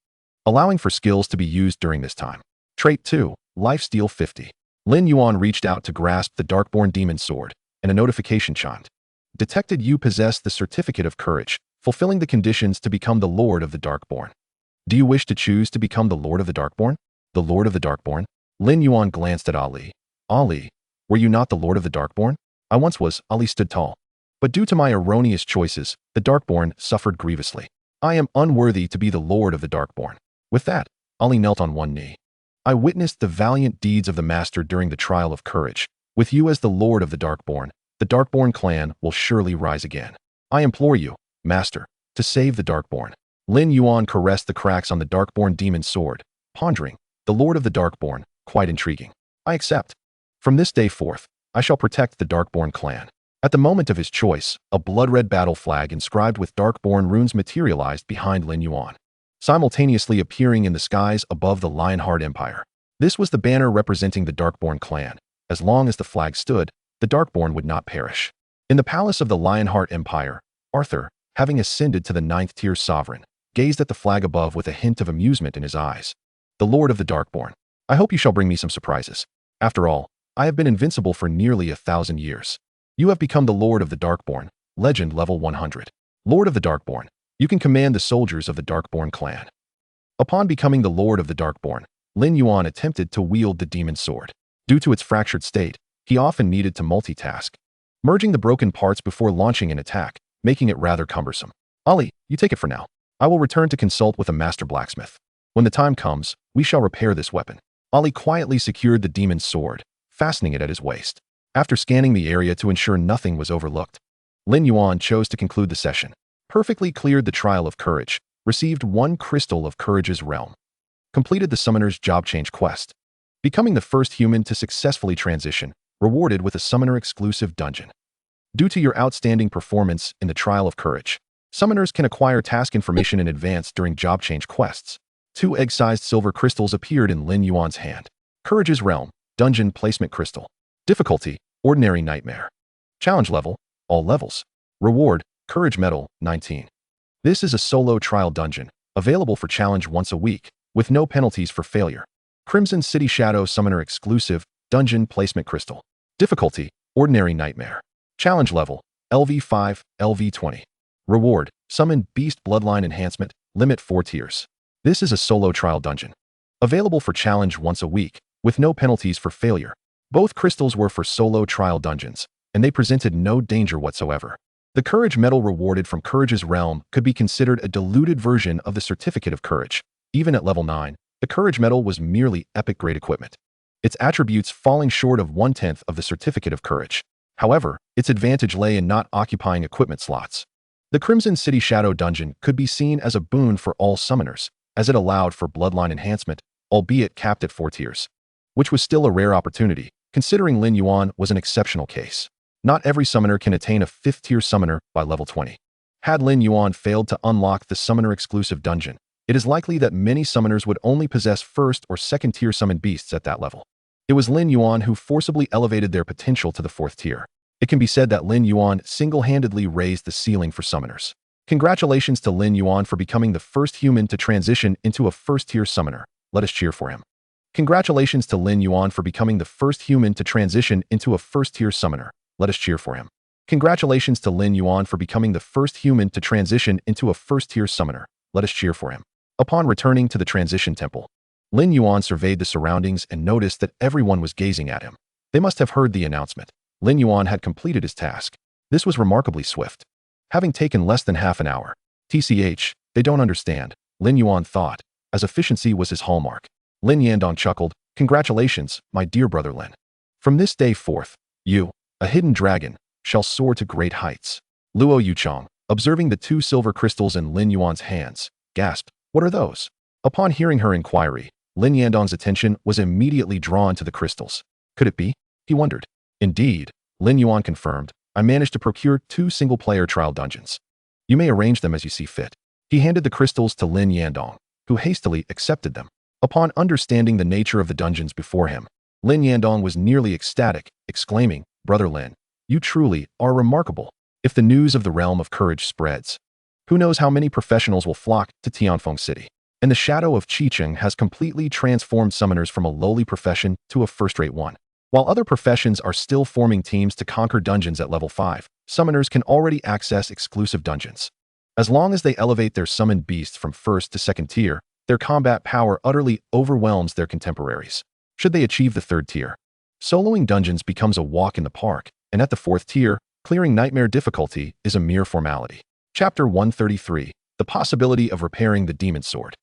allowing for skills to be used during this time. Trait 2. Lifesteal 50. Lin Yuan reached out to grasp the Darkborn Demon Sword, and a notification chimed. Detected you possess the Certificate of Courage, fulfilling the conditions to become the Lord of the Darkborn. Do you wish to choose to become the Lord of the Darkborn? The Lord of the Darkborn? Lin Yuan glanced at Ali. Ali, were you not the Lord of the Darkborn? I once was. Ali stood tall. But due to my erroneous choices, the Darkborn suffered grievously. I am unworthy to be the Lord of the Darkborn. With that, Ali knelt on one knee. I witnessed the valiant deeds of the Master during the trial of courage. With you as the Lord of the Darkborn clan will surely rise again. I implore you, Master, to save the Darkborn. Lin Yuan caressed the cracks on the Darkborn demon's sword, pondering, the Lord of the Darkborn, quite intriguing. I accept. From this day forth, I shall protect the Darkborn clan. At the moment of his choice, a blood-red battle flag inscribed with Darkborn runes materialized behind Lin Yuan, simultaneously appearing in the skies above the Lionheart Empire. This was the banner representing the Darkborn clan. As long as the flag stood, the Darkborn would not perish. In the palace of the Lionheart Empire, Arthur, having ascended to the 9th-tier sovereign, gazed at the flag above with a hint of amusement in his eyes. The Lord of the Darkborn, I hope you shall bring me some surprises. After all, I have been invincible for nearly 1,000 years. You have become the Lord of the Darkborn, legend level 100. Lord of the Darkborn, you can command the soldiers of the Darkborn clan. Upon becoming the Lord of the Darkborn, Lin Yuan attempted to wield the demon sword. Due to its fractured state, he often needed to multitask, merging the broken parts before launching an attack, making it rather cumbersome. Ali, you take it for now. I will return to consult with a master blacksmith. When the time comes, we shall repair this weapon. Ali quietly secured the demon's sword, fastening it at his waist. After scanning the area to ensure nothing was overlooked, Lin Yuan chose to conclude the session. Perfectly cleared the trial of courage, received 1 crystal of courage's realm, completed the summoner's job change quest, becoming the first human to successfully transition, rewarded with a summoner-exclusive dungeon. Due to your outstanding performance in the trial of courage, summoners can acquire task information in advance during job change quests. 2 egg-sized silver crystals appeared in Lin Yuan's hand. Courage's realm, dungeon placement crystal. Difficulty, ordinary nightmare. Challenge level, all levels. Reward, courage medal, 19. This is a solo trial dungeon, available for challenge once a week, with no penalties for failure. Crimson City Shadow Summoner exclusive, dungeon placement crystal. Difficulty, ordinary nightmare. Challenge level, LV5, LV20. Reward, summon Beast Bloodline Enhancement, limit 4 tiers. This is a solo trial dungeon, available for challenge once a week, with no penalties for failure. Both crystals were for solo trial dungeons, and they presented no danger whatsoever. The courage medal rewarded from Courage's realm could be considered a diluted version of the Certificate of Courage. Even at level 9, the courage medal was merely epic-grade equipment, its attributes falling short of 1/10 of the Certificate of Courage. However, its advantage lay in not occupying equipment slots. The Crimson City Shadow Dungeon could be seen as a boon for all summoners, as it allowed for bloodline enhancement, albeit capped at 4 tiers, which was still a rare opportunity, considering Lin Yuan was an exceptional case. Not every summoner can attain a 5th-tier summoner by level 20. Had Lin Yuan failed to unlock the summoner-exclusive dungeon, it is likely that many summoners would only possess 1st or 2nd-tier summoned beasts at that level. It was Lin Yuan who forcibly elevated their potential to the 4th tier. It can be said that Lin Yuan single-handedly raised the ceiling for summoners. Congratulations to Lin Yuan for becoming the first human to transition into a 1st-tier summoner. Let us cheer for him. Congratulations to Lin Yuan for becoming the first human to transition into a 1st-tier summoner. Let us cheer for him. Congratulations to Lin Yuan for becoming the first human to transition into a 1st-tier summoner. Let us cheer for him. Upon returning to the transition temple, Lin Yuan surveyed the surroundings and noticed that everyone was gazing at him. They must have heard the announcement. Lin Yuan had completed his task. This was remarkably swift, having taken less than half an hour. TCH, they don't understand, Lin Yuan thought, as efficiency was his hallmark. Lin Yandong chuckled, congratulations, my dear brother Lin. From this day forth, you, a hidden dragon, shall soar to great heights. Luo Yuchong, observing the 2 silver crystals in Lin Yuan's hands, gasped, what are those? Upon hearing her inquiry, Lin Yandong's attention was immediately drawn to the crystals. Could it be? He wondered. Indeed, Lin Yuan confirmed, I managed to procure 2 single-player trial dungeons. You may arrange them as you see fit. He handed the crystals to Lin Yandong, who hastily accepted them. Upon understanding the nature of the dungeons before him, Lin Yandong was nearly ecstatic, exclaiming, Brother Lin, you truly are remarkable. If the news of the realm of courage spreads, who knows how many professionals will flock to Tianfeng City. And the shadow of Qicheng has completely transformed summoners from a lowly profession to a first-rate one. While other professions are still forming teams to conquer dungeons at level 5, summoners can already access exclusive dungeons. As long as they elevate their summoned beasts from 1st to 2nd tier, their combat power utterly overwhelms their contemporaries. Should they achieve the 3rd tier, soloing dungeons becomes a walk in the park, and at the 4th tier, clearing nightmare difficulty is a mere formality. Chapter 133, The Possibility of Repairing the Demon Sword.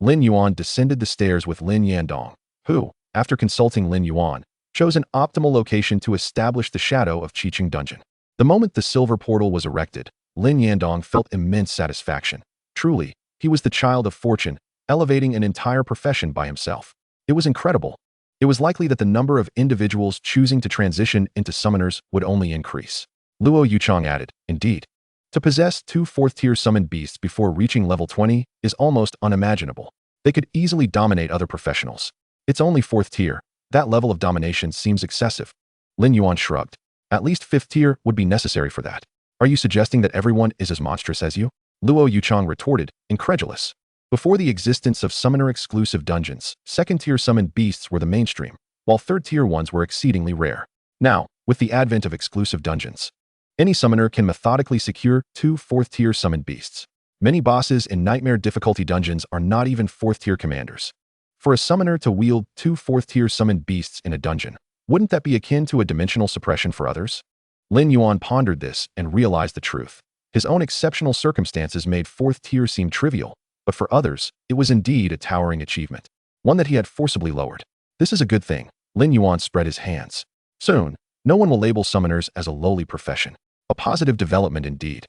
Lin Yuan descended the stairs with Lin Yandong, who, after consulting Lin Yuan, chose an optimal location to establish the shadow of Qiqing Dungeon. The moment the silver portal was erected, Lin Yandong felt immense satisfaction. Truly, he was the child of fortune, elevating an entire profession by himself. It was incredible. It was likely that the number of individuals choosing to transition into summoners would only increase. Luo Yuchong added, indeed. To possess 2 fourth-tier summoned beasts before reaching level 20 is almost unimaginable. They could easily dominate other professionals. It's only 4th tier. That level of domination seems excessive. Lin Yuan shrugged. At least 5th tier would be necessary for that. Are you suggesting that everyone is as monstrous as you? Luo Yuchong retorted, incredulous. Before the existence of summoner-exclusive dungeons, 2nd-tier summoned beasts were the mainstream, while 3rd-tier ones were exceedingly rare. Now, with the advent of exclusive dungeons, any summoner can methodically secure 2 4th-tier summoned beasts. Many bosses in nightmare difficulty dungeons are not even 4th-tier commanders. For a summoner to wield 2 4th-tier summoned beasts in a dungeon, wouldn't that be akin to a dimensional suppression for others? Lin Yuan pondered this and realized the truth. His own exceptional circumstances made 4th tier seem trivial, but for others, it was indeed a towering achievement, one that he had forcibly lowered. This is a good thing. Lin Yuan spread his hands. Soon, no one will label summoners as a lowly profession. A positive development indeed.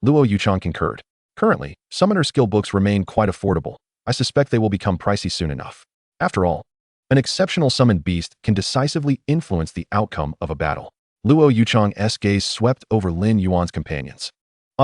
Luo Yuchong concurred. Currently, summoner skill books remain quite affordable. I suspect they will become pricey soon enough. After all, an exceptional summoned beast can decisively influence the outcome of a battle. Luo Yuchong's gaze swept over Lin Yuan's companions.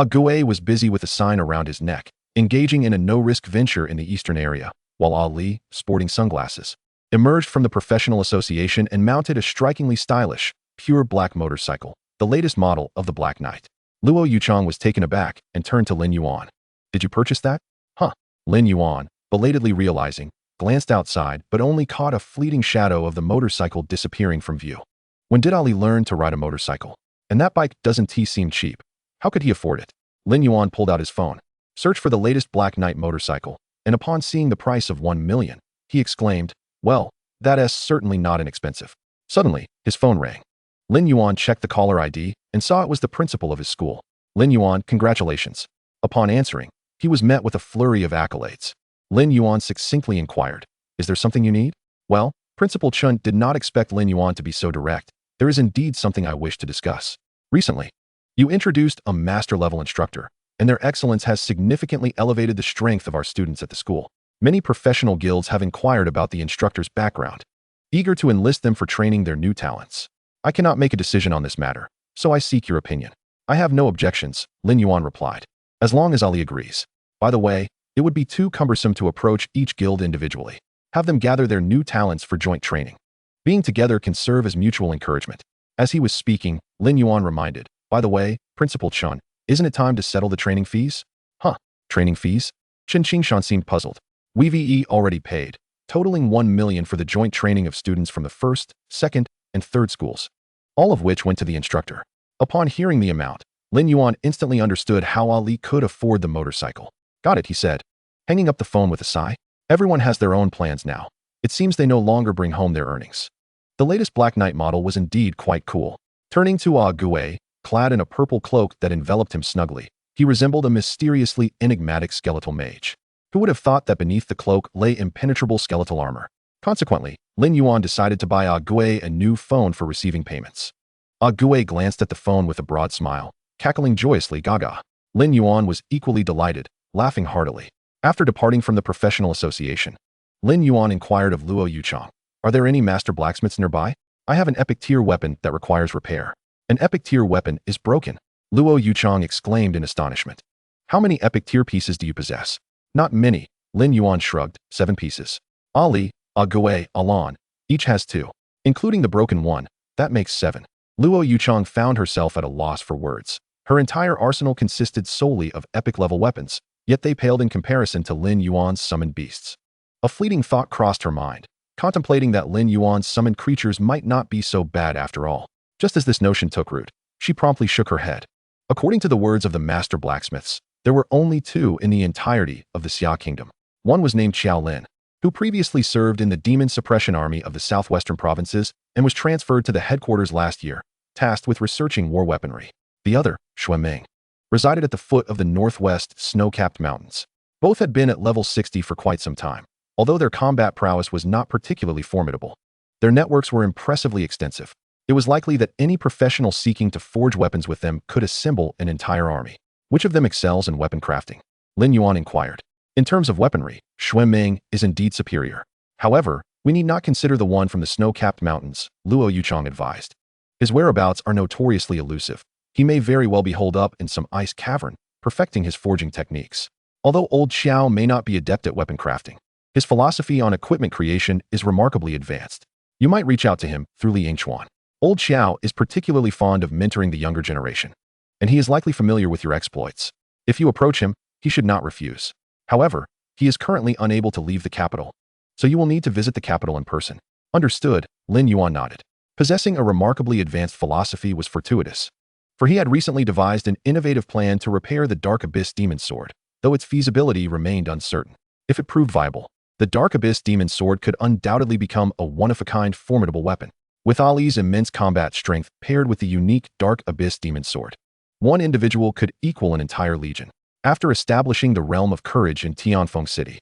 Gui was busy with a sign around his neck, engaging in a no-risk venture in the eastern area, while Ali, sporting sunglasses, emerged from the professional association and mounted a strikingly stylish, pure black motorcycle, the latest model of the Black Knight. Luo Yuchong was taken aback and turned to Lin Yuan. Did you purchase that? Huh. Lin Yuan, belatedly realizing, glanced outside but only caught a fleeting shadow of the motorcycle disappearing from view. When did Ali learn to ride a motorcycle? And that bike doesn't seem cheap. How could he afford it? Lin Yuan pulled out his phone, searched for the latest Black Knight motorcycle, and upon seeing the price of 1 million, he exclaimed, well, that's certainly not inexpensive. Suddenly, his phone rang. Lin Yuan checked the caller ID and saw it was the principal of his school. Lin Yuan, congratulations. Upon answering, he was met with a flurry of accolades. Lin Yuan succinctly inquired, is there something you need? Well, Principal Chun did not expect Lin Yuan to be so direct. There is indeed something I wish to discuss. Recently, you introduced a master-level instructor, and their excellence has significantly elevated the strength of our students at the school. Many professional guilds have inquired about the instructor's background, eager to enlist them for training their new talents. I cannot make a decision on this matter, so I seek your opinion. I have no objections, Lin Yuan replied, as long as Ali agrees. By the way, it would be too cumbersome to approach each guild individually. Have them gather their new talents for joint training. Being together can serve as mutual encouragement. As he was speaking, Lin Yuan reminded, by the way, Principal Chun, isn't it time to settle the training fees? Huh, training fees? Chen Qingshan seemed puzzled. We already paid, totaling 1 million for the joint training of students from the 1st, 2nd, and 3rd schools, all of which went to the instructor. Upon hearing the amount, Lin Yuan instantly understood how Ali could afford the motorcycle. Got it, he said, hanging up the phone with a sigh. Everyone has their own plans now. It seems they no longer bring home their earnings. The latest Black Knight model was indeed quite cool. Turning to Gui, clad in a purple cloak that enveloped him snugly, he resembled a mysteriously enigmatic skeletal mage. Who would have thought that beneath the cloak lay impenetrable skeletal armor? Consequently, Lin Yuan decided to buy Gui a new phone for receiving payments. Gui glanced at the phone with a broad smile, cackling joyously gaga. Lin Yuan was equally delighted, laughing heartily. After departing from the professional association, Lin Yuan inquired of Luo Yuchong, are there any master blacksmiths nearby? I have an epic tier weapon that requires repair. An epic tier weapon is broken, Luo Yuchong exclaimed in astonishment. How many epic tier pieces do you possess? Not many, Lin Yuan shrugged, 7 pieces. Ali, Gui, Alan, each has 2. Including the broken one, that makes 7. Luo Yuchong found herself at a loss for words. Her entire arsenal consisted solely of epic-level weapons, yet they paled in comparison to Lin Yuan's summoned beasts. A fleeting thought crossed her mind, contemplating that Lin Yuan's summoned creatures might not be so bad after all. Just as this notion took root, she promptly shook her head. According to the words of the master blacksmiths, there were only 2 in the entirety of the Xia Kingdom. One was named Xiao Lin, who previously served in the Demon Suppression Army of the southwestern provinces and was transferred to the headquarters last year, tasked with researching war weaponry. The other, Xue Ming, resided at the foot of the northwest snow-capped mountains. Both had been at level 60 for quite some time. Although their combat prowess was not particularly formidable, their networks were impressively extensive. It was likely that any professional seeking to forge weapons with them could assemble an entire army. Which of them excels in weapon crafting? Lin Yuan inquired. In terms of weaponry, Xue Ming is indeed superior. However, we need not consider the one from the snow-capped mountains, Luo Yuchang advised. His whereabouts are notoriously elusive. He may very well be holed up in some ice cavern, perfecting his forging techniques. Although old Xiao may not be adept at weapon crafting, his philosophy on equipment creation is remarkably advanced. You might reach out to him through Li Yingchuan. Old Xiao is particularly fond of mentoring the younger generation, and he is likely familiar with your exploits. If you approach him, he should not refuse. However, he is currently unable to leave the capital, so you will need to visit the capital in person. Understood, Lin Yuan nodded. Possessing a remarkably advanced philosophy was fortuitous, for he had recently devised an innovative plan to repair the Dark Abyss Demon Sword, though its feasibility remained uncertain. If it proved viable, the Dark Abyss Demon Sword could undoubtedly become a one-of-a-kind formidable weapon. With Ali's immense combat strength paired with the unique Dark Abyss Demon Sword, one individual could equal an entire legion. After establishing the Realm of Courage in Tianfeng City,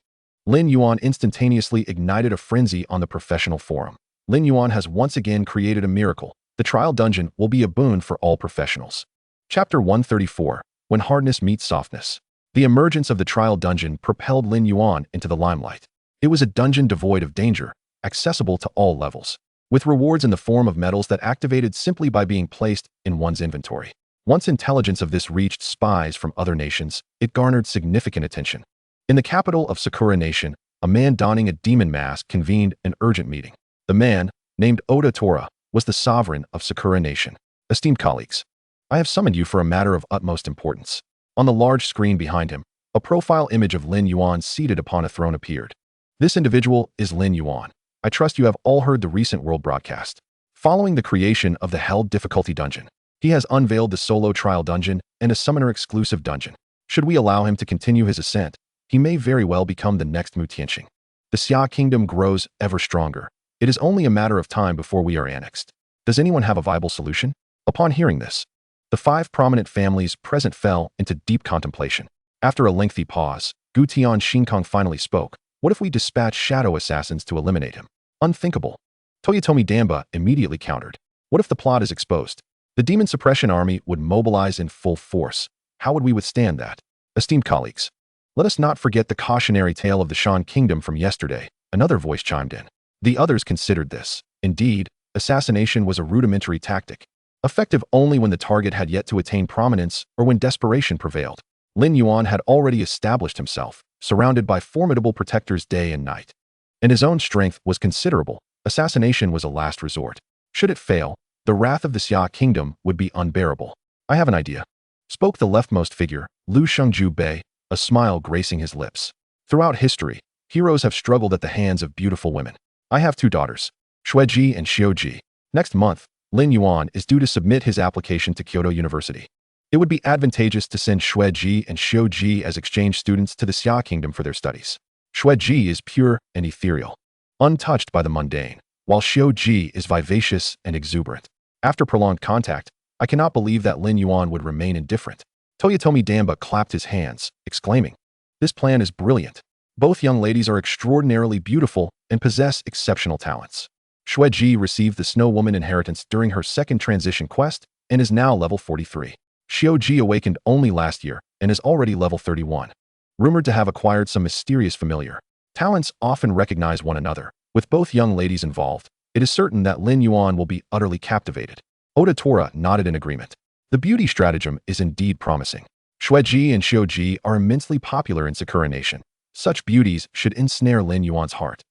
Lin Yuan instantaneously ignited a frenzy on the professional forum. Lin Yuan has once again created a miracle. The trial dungeon will be a boon for all professionals. Chapter 134, When Hardness Meets Softness. The emergence of the trial dungeon propelled Lin Yuan into the limelight. It was a dungeon devoid of danger, accessible to all levels, with rewards in the form of medals that activated simply by being placed in one's inventory. Once intelligence of this reached spies from other nations, it garnered significant attention. In the capital of Sakura Nation, a man donning a demon mask convened an urgent meeting. The man, named Oda Tora, was the sovereign of Sakura Nation. Esteemed colleagues, I have summoned you for a matter of utmost importance. On the large screen behind him, a profile image of Lin Yuan seated upon a throne appeared. This individual is Lin Yuan. I trust you have all heard the recent world broadcast. Following the creation of the Held Difficulty Dungeon, he has unveiled the Solo Trial Dungeon and a Summoner-exclusive dungeon. Should we allow him to continue his ascent, he may very well become the next Mu Tianqing. The Xia Kingdom grows ever stronger. It is only a matter of time before we are annexed. Does anyone have a viable solution? Upon hearing this, the 5 prominent families present fell into deep contemplation. After a lengthy pause, Gu Tian Shinkong finally spoke. What if we dispatch shadow assassins to eliminate him? Unthinkable. Toyotomi Damba immediately countered. What if the plot is exposed? The demon suppression army would mobilize in full force. How would we withstand that? Esteemed colleagues, let us not forget the cautionary tale of the Shan Kingdom from yesterday. Another voice chimed in. The others considered this. Indeed, assassination was a rudimentary tactic, effective only when the target had yet to attain prominence or when desperation prevailed. Lin Yuan had already established himself, surrounded by formidable protectors day and night, and his own strength was considerable. Assassination was a last resort. Should it fail, the wrath of the Xia Kingdom would be unbearable. I have an idea, spoke the leftmost figure, Lu Shengju Bei, a smile gracing his lips. Throughout history, heroes have struggled at the hands of beautiful women. I have 2 daughters, Xueji and Xiuji. Next month, Lin Yuan is due to submit his application to Kyoto University. It would be advantageous to send Xueji and Xiuji as exchange students to the Xia Kingdom for their studies. Xueji is pure and ethereal, untouched by the mundane, while Xiuji is vivacious and exuberant. After prolonged contact, I cannot believe that Lin Yuan would remain indifferent. Toyotomi Damba clapped his hands, exclaiming, "This plan is brilliant. Both young ladies are extraordinarily beautiful and possess exceptional talents." Xueji received the Snow Woman inheritance during her second transition quest and is now level 43. Xiuji awakened only last year and is already level 31. Rumored to have acquired some mysterious familiar talents often recognize one another. With both young ladies involved, it is certain that Lin Yuan will be utterly captivated. Oda Tora nodded in agreement. The beauty stratagem is indeed promising. Xueji and Xiuji are immensely popular in Sakura Nation. Such beauties should ensnare Lin Yuan's heart,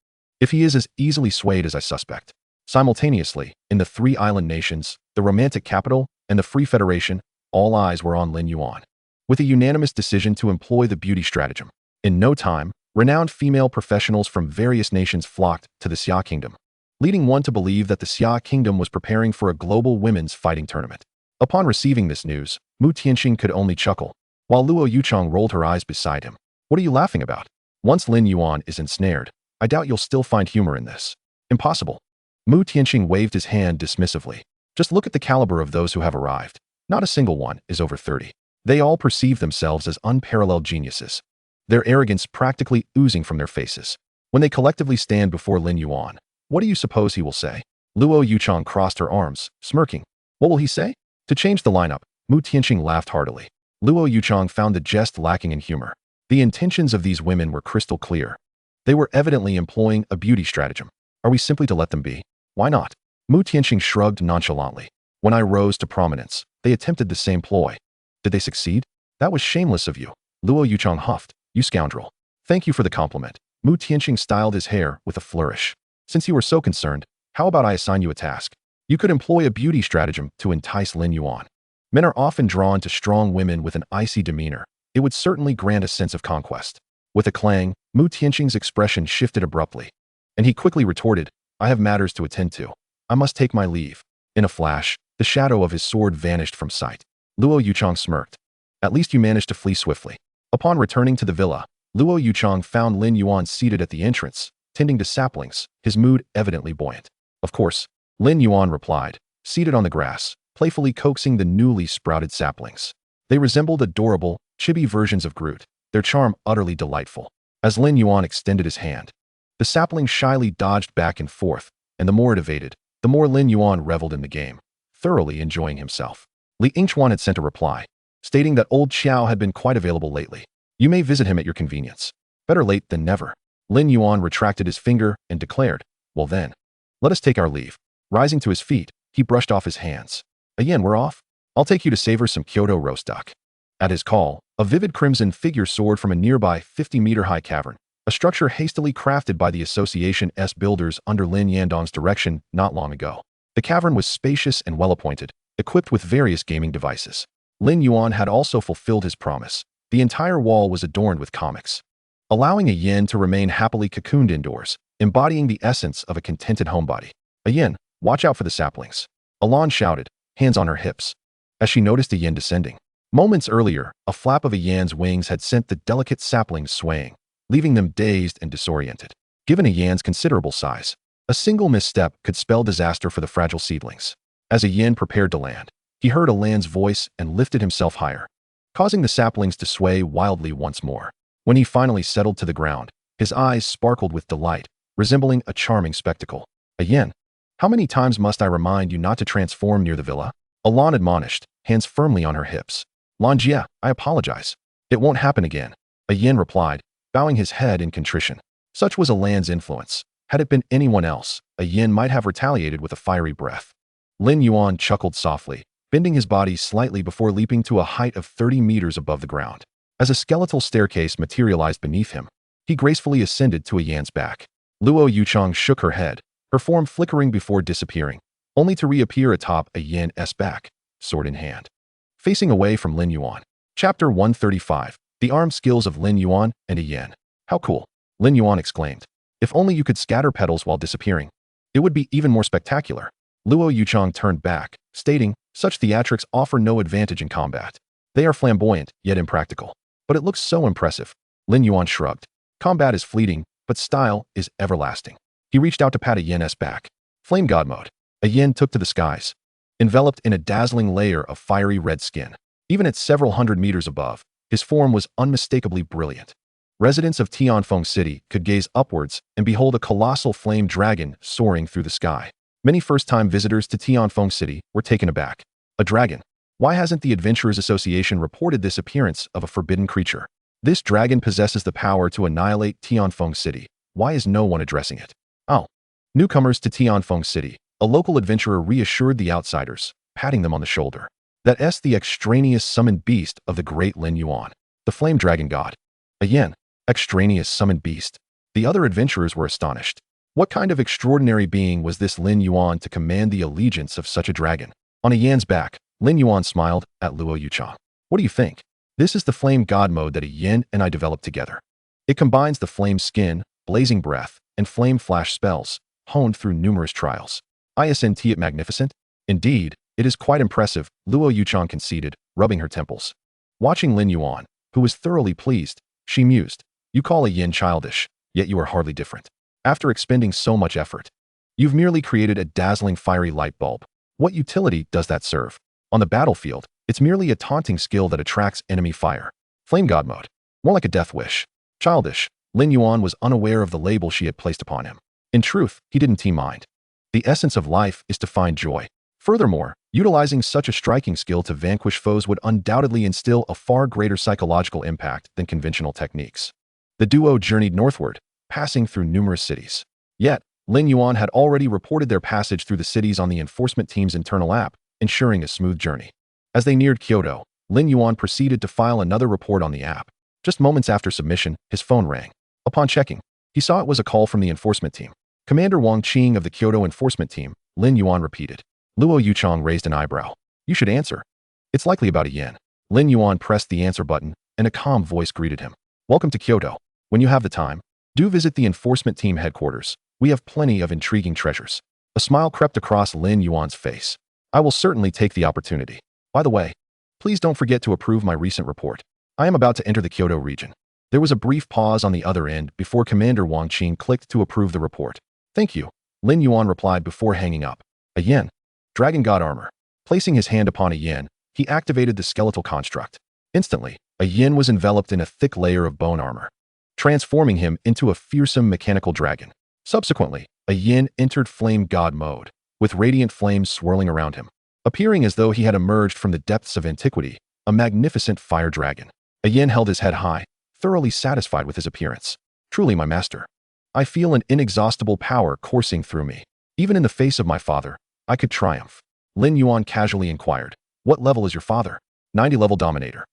if he is as easily swayed as I suspect. Simultaneously, in the 3 island nations, the romantic capital, and the Free Federation, all eyes were on Lin Yuan, with a unanimous decision to employ the beauty stratagem. In no time, renowned female professionals from various nations flocked to the Xia Kingdom, leading one to believe that the Xia Kingdom was preparing for a global women's fighting tournament. Upon receiving this news, Mu Tianqing could only chuckle, while Luo Yuchang rolled her eyes beside him. What are you laughing about? Once Lin Yuan is ensnared, I doubt you'll still find humor in this. Impossible. Mu Tianqing waved his hand dismissively. Just look at the caliber of those who have arrived. Not a single one is over 30. They all perceive themselves as unparalleled geniuses, their arrogance practically oozing from their faces. When they collectively stand before Lin Yuan, what do you suppose he will say? Luo Yuchang crossed her arms, smirking. What will he say? To change the lineup, Mu Tianqing laughed heartily. Luo Yuchang found the jest lacking in humor. The intentions of these women were crystal clear. They were evidently employing a beauty stratagem. Are we simply to let them be? Why not? Mu Tianqing shrugged nonchalantly. When I rose to prominence, they attempted the same ploy. Did they succeed? That was shameless of you. Luo Yuchang huffed. You scoundrel. Thank you for the compliment. Mu Tianqing styled his hair with a flourish. Since you were so concerned, how about I assign you a task? You could employ a beauty stratagem to entice Lin Yuan. Men are often drawn to strong women with an icy demeanor. It would certainly grant a sense of conquest. With a clang, Mu Tianqing's expression shifted abruptly, and he quickly retorted, I have matters to attend to. I must take my leave. In a flash, the shadow of his sword vanished from sight. Luo Yuchang smirked. At least you managed to flee swiftly. Upon returning to the villa, Luo Yuchang found Lin Yuan seated at the entrance, tending to saplings, his mood evidently buoyant. Of course, Lin Yuan replied, seated on the grass, playfully coaxing the newly sprouted saplings. They resembled adorable, chibi versions of Groot, their charm utterly delightful. As Lin Yuan extended his hand, the sapling shyly dodged back and forth, and the more it evaded, the more Lin Yuan reveled in the game, thoroughly enjoying himself. Li Yingchuan had sent a reply, stating that old Qiao had been quite available lately. You may visit him at your convenience. Better late than never. Lin Yuan retracted his finger and declared, well then, let us take our leave. Rising to his feet, he brushed off his hands. Again, we're off. I'll take you to savor some Kyoto roast duck. At his call, a vivid crimson figure soared from a nearby 50-meter-high cavern, a structure hastily crafted by the Association-S builders under Lin Yandong's direction not long ago. The cavern was spacious and well-appointed, equipped with various gaming devices. Lin Yuan had also fulfilled his promise. The entire wall was adorned with comics, allowing a yin to remain happily cocooned indoors, embodying the essence of a contented homebody. A yin, watch out for the saplings. Alon shouted, hands on her hips, as she noticed a yin descending. Moments earlier, a flap of a yan's wings had sent the delicate saplings swaying, leaving them dazed and disoriented. Given a yan's considerable size, a single misstep could spell disaster for the fragile seedlings. As a yin prepared to land, he heard a land's voice and lifted himself higher, causing the saplings to sway wildly once more. When he finally settled to the ground, his eyes sparkled with delight, resembling a charming spectacle. A yin. How many times must I remind you not to transform near the villa? Alon admonished, hands firmly on her hips. Lanjia, I apologize. It won't happen again. A yin replied, bowing his head in contrition. Such was Alan's influence. Had it been anyone else, a yin might have retaliated with a fiery breath. Lin Yuan chuckled softly, bending his body slightly before leaping to a height of 30 meters above the ground. As a skeletal staircase materialized beneath him, he gracefully ascended to a yan's back. Luo Yuchang shook her head, her form flickering before disappearing, only to reappear atop a yin's back, sword in hand. Facing away from Lin Yuan. Chapter 135. The armed skills of Lin Yuan and a yin. How cool. Lin Yuan exclaimed. If only you could scatter petals while disappearing. It would be even more spectacular. Luo Yuchang turned back, stating, such theatrics offer no advantage in combat. They are flamboyant, yet impractical. But it looks so impressive. Lin Yuan shrugged. Combat is fleeting, but style is everlasting. He reached out to pat a yin's back. Flame God mode. A yin took to the skies, enveloped in a dazzling layer of fiery red skin. Even at several hundred meters above, his form was unmistakably brilliant. Residents of Tianfeng City could gaze upwards and behold a colossal flame dragon soaring through the sky. Many first-time visitors to Tianfeng City were taken aback. A dragon. Why hasn't the Adventurers Association reported this appearance of a forbidden creature? This dragon possesses the power to annihilate Tianfeng City. Why is no one addressing it? Oh. Newcomers to Tianfeng City. A local adventurer reassured the outsiders, patting them on the shoulder. That's the extraneous summoned beast of the great Lin Yuan, the flame dragon god. A yin. Extraneous summoned beast. The other adventurers were astonished. What kind of extraordinary being was this Lin Yuan to command the allegiance of such a dragon? On a yan's back, Lin Yuan smiled at Luo Yuchang. What do you think? This is the flame god mode that a yin and I developed together. It combines the flame skin, blazing breath, and flame flash spells, honed through numerous trials. Isn't it magnificent? Indeed, it is quite impressive, Luo Yuchang conceded, rubbing her temples. Watching Lin Yuan, who was thoroughly pleased, she mused. You call a yin childish, yet you are hardly different. After expending so much effort, you've merely created a dazzling fiery light bulb. What utility does that serve? On the battlefield, it's merely a taunting skill that attracts enemy fire. Flame God mode. More like a death wish. Childish. Lin Yuan was unaware of the label she had placed upon him. In truth, he didn't mind. The essence of life is to find joy. Furthermore, utilizing such a striking skill to vanquish foes would undoubtedly instill a far greater psychological impact than conventional techniques. The duo journeyed northward, passing through numerous cities. Yet, Lin Yuan had already reported their passage through the cities on the enforcement team's internal app, ensuring a smooth journey. As they neared Kyoto, Lin Yuan proceeded to file another report on the app. Just moments after submission, his phone rang. Upon checking, he saw it was a call from the enforcement team. Commander Wang Qing of the Kyoto enforcement team, Lin Yuan repeated. Luo Yuchong raised an eyebrow. You should answer. It's likely about a yen. Lin Yuan pressed the answer button, and a calm voice greeted him. Welcome to Kyoto. When you have the time, do visit the enforcement team headquarters. We have plenty of intriguing treasures. A smile crept across Lin Yuan's face. I will certainly take the opportunity. By the way, please don't forget to approve my recent report. I am about to enter the Kyoto region. There was a brief pause on the other end before Commander Wang Qing clicked to approve the report. Thank you, Lin Yuan replied before hanging up. A yen. Dragon God armor. Placing his hand upon a yen, he activated the skeletal construct. Instantly, a yen was enveloped in a thick layer of bone armor, transforming him into a fearsome mechanical dragon. Subsequently, a yen entered Flame God mode, with radiant flames swirling around him. Appearing as though he had emerged from the depths of antiquity, a magnificent fire dragon. A yen held his head high, thoroughly satisfied with his appearance. Truly my master. I feel an inexhaustible power coursing through me. Even in the face of my father, I could triumph. Lin Yuan casually inquired. What level is your father? 90-level Dominator.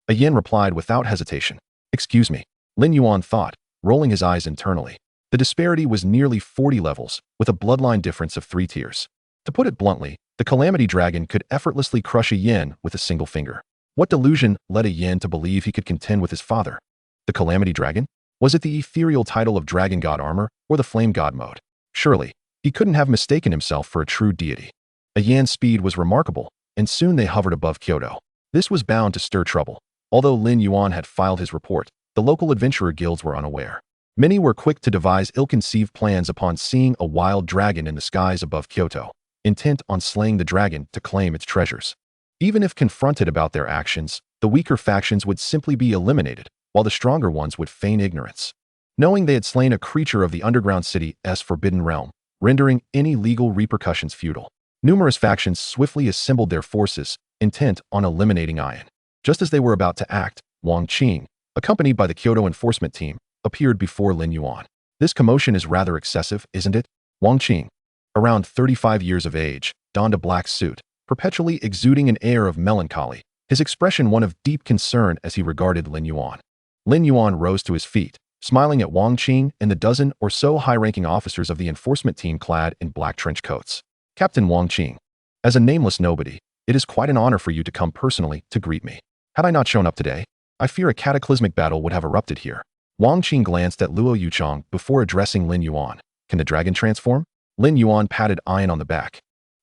A yen replied without hesitation. Excuse me. Lin Yuan thought, rolling his eyes internally. The disparity was nearly 40 levels, with a bloodline difference of 3 tiers. To put it bluntly, the Calamity Dragon could effortlessly crush a yen with a single finger. What delusion led a yen to believe he could contend with his father? The Calamity Dragon? Was it the ethereal title of Dragon God armor or the Flame God mode? Surely, he couldn't have mistaken himself for a true deity. A yen's speed was remarkable, and soon they hovered above Kyoto. This was bound to stir trouble. Although Lin Yuan had filed his report, the local adventurer guilds were unaware. Many were quick to devise ill-conceived plans upon seeing a wild dragon in the skies above Kyoto, intent on slaying the dragon to claim its treasures. Even if confronted about their actions, the weaker factions would simply be eliminated, while the stronger ones would feign ignorance. Knowing they had slain a creature of the underground city's forbidden realm, rendering any legal repercussions futile, numerous factions swiftly assembled their forces, intent on eliminating Ian. Just as they were about to act, Wang Qing, accompanied by the Kyoto enforcement team, appeared before Lin Yuan. This commotion is rather excessive, isn't it? Wang Qing, around 35 years of age, donned a black suit, perpetually exuding an air of melancholy, his expression one of deep concern as he regarded Lin Yuan. Lin Yuan rose to his feet, smiling at Wang Qing and the dozen or so high-ranking officers of the enforcement team clad in black trench coats. Captain Wang Qing, as a nameless nobody, it is quite an honor for you to come personally to greet me. Had I not shown up today, I fear a cataclysmic battle would have erupted here. Wang Qing glanced at Luo Yuchong before addressing Lin Yuan. Can the dragon transform? Lin Yuan patted Ian on the back.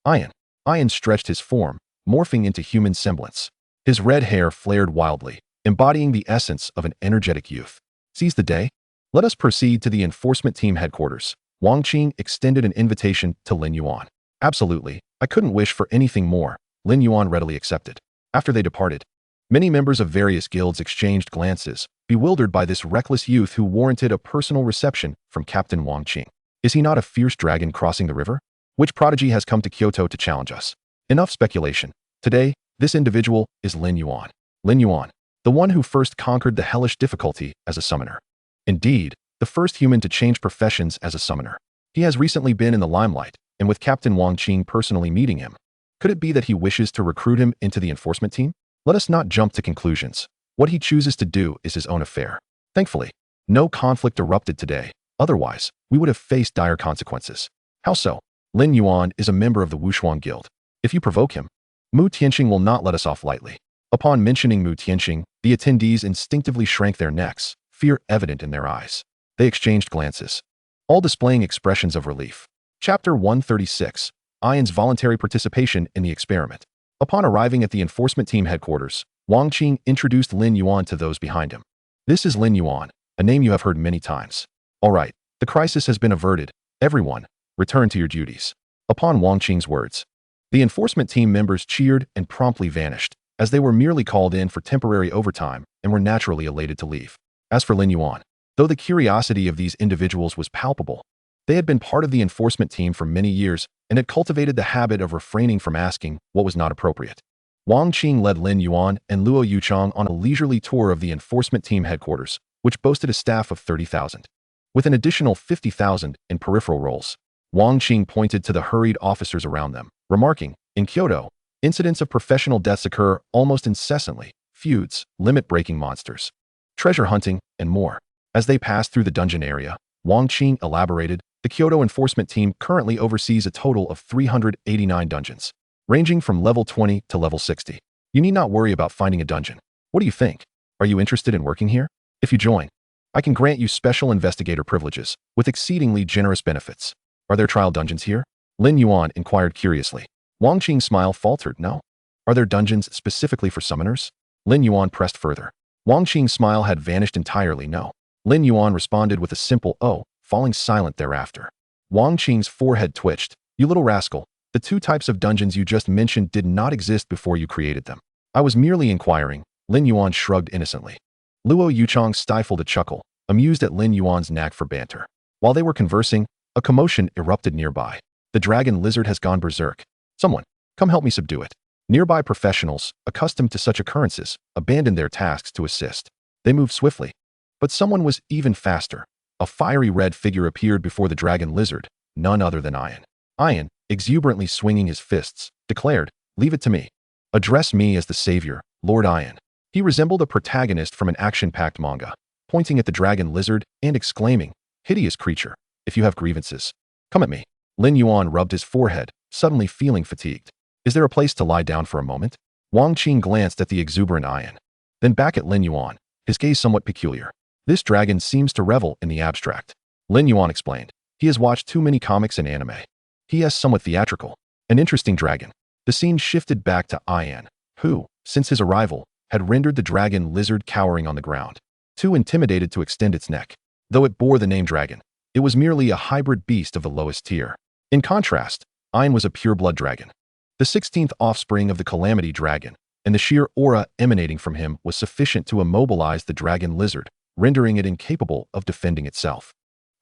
Ian stretched his form, morphing into human semblance. His red hair flared wildly, embodying the essence of an energetic youth. Seize the day? Let us proceed to the enforcement team headquarters. Wang Qing extended an invitation to Lin Yuan. Absolutely, I couldn't wish for anything more, Lin Yuan readily accepted. After they departed, many members of various guilds exchanged glances, bewildered by this reckless youth who warranted a personal reception from Captain Wang Qing. Is he not a fierce dragon crossing the river? Which prodigy has come to Kyoto to challenge us? Enough speculation. Today, this individual is Lin Yuan. Lin Yuan, the one who first conquered the hellish difficulty as a summoner. Indeed, the first human to change professions as a summoner. He has recently been in the limelight, and with Captain Wang Qing personally meeting him. Could it be that he wishes to recruit him into the enforcement team? Let us not jump to conclusions. What he chooses to do is his own affair. Thankfully, no conflict erupted today. Otherwise, we would have faced dire consequences. How so? Lin Yuan is a member of the Wushuang Guild. If you provoke him, Mu Tianxing will not let us off lightly. Upon mentioning Mu Tianxing, the attendees instinctively shrank their necks, fear evident in their eyes. They exchanged glances, all displaying expressions of relief. Chapter 136. Ian's voluntary participation in the experiment. Upon arriving at the enforcement team headquarters, Wang Qing introduced Lin Yuan to those behind him. This is Lin Yuan, a name you have heard many times. All right, the crisis has been averted. Everyone, return to your duties. Upon Wang Qing's words, the enforcement team members cheered and promptly vanished, as they were merely called in for temporary overtime and were naturally elated to leave. As for Lin Yuan, Though the curiosity of these individuals was palpable, they had been part of the enforcement team for many years and had cultivated the habit of refraining from asking what was not appropriate. Wang Qing led Lin Yuan and Luo Yuchang on a leisurely tour of the enforcement team headquarters, which boasted a staff of 30,000. With an additional 50,000 in peripheral roles, Wang Qing pointed to the hurried officers around them, remarking, "In Kyoto, incidents of professional deaths occur almost incessantly, feuds, limit-breaking monsters, treasure hunting, and more." As they passed through the dungeon area, Wang Qing elaborated, "The Kyoto enforcement team currently oversees a total of 389 dungeons, ranging from level 20 to level 60. You need not worry about finding a dungeon. What do you think? Are you interested in working here? If you join, I can grant you special investigator privileges with exceedingly generous benefits. Are there trial dungeons here?" Lin Yuan inquired curiously. Wang Qing's smile faltered, "No. Are there dungeons specifically for summoners?" Lin Yuan pressed further. Wang Qing's smile had vanished entirely, "No." Lin Yuan responded with a simple "oh," falling silent thereafter. Wang Qing's forehead twitched. "You little rascal, the two types of dungeons you just mentioned did not exist before you created them. I was merely inquiring." Lin Yuan shrugged innocently. Luo Yuchang stifled a chuckle, amused at Lin Yuan's knack for banter. While they were conversing, a commotion erupted nearby. "The dragon lizard has gone berserk. Someone, come help me subdue it." Nearby professionals, accustomed to such occurrences, abandoned their tasks to assist. They moved swiftly. But someone was even faster. A fiery red figure appeared before the dragon lizard, none other than Ian. Ian, exuberantly swinging his fists, declared, "Leave it to me. Address me as the savior, Lord Ian." He resembled a protagonist from an action-packed manga, pointing at the dragon lizard and exclaiming, "Hideous creature, if you have grievances, come at me." Lin Yuan rubbed his forehead, suddenly feeling fatigued. "Is there a place to lie down for a moment?" Wang Qing glanced at the exuberant Ian, then back at Lin Yuan, his gaze somewhat peculiar. "This dragon seems to revel in the abstract." Lin Yuan explained. "He has watched too many comics and anime. He is somewhat theatrical. An interesting dragon." The scene shifted back to Ian, who, since his arrival, had rendered the dragon lizard cowering on the ground, too intimidated to extend its neck. Though it bore the name dragon, it was merely a hybrid beast of the lowest tier. In contrast, Ian was a pure-blood dragon, the 16th offspring of the Calamity Dragon, and the sheer aura emanating from him was sufficient to immobilize the dragon lizard, rendering it incapable of defending itself.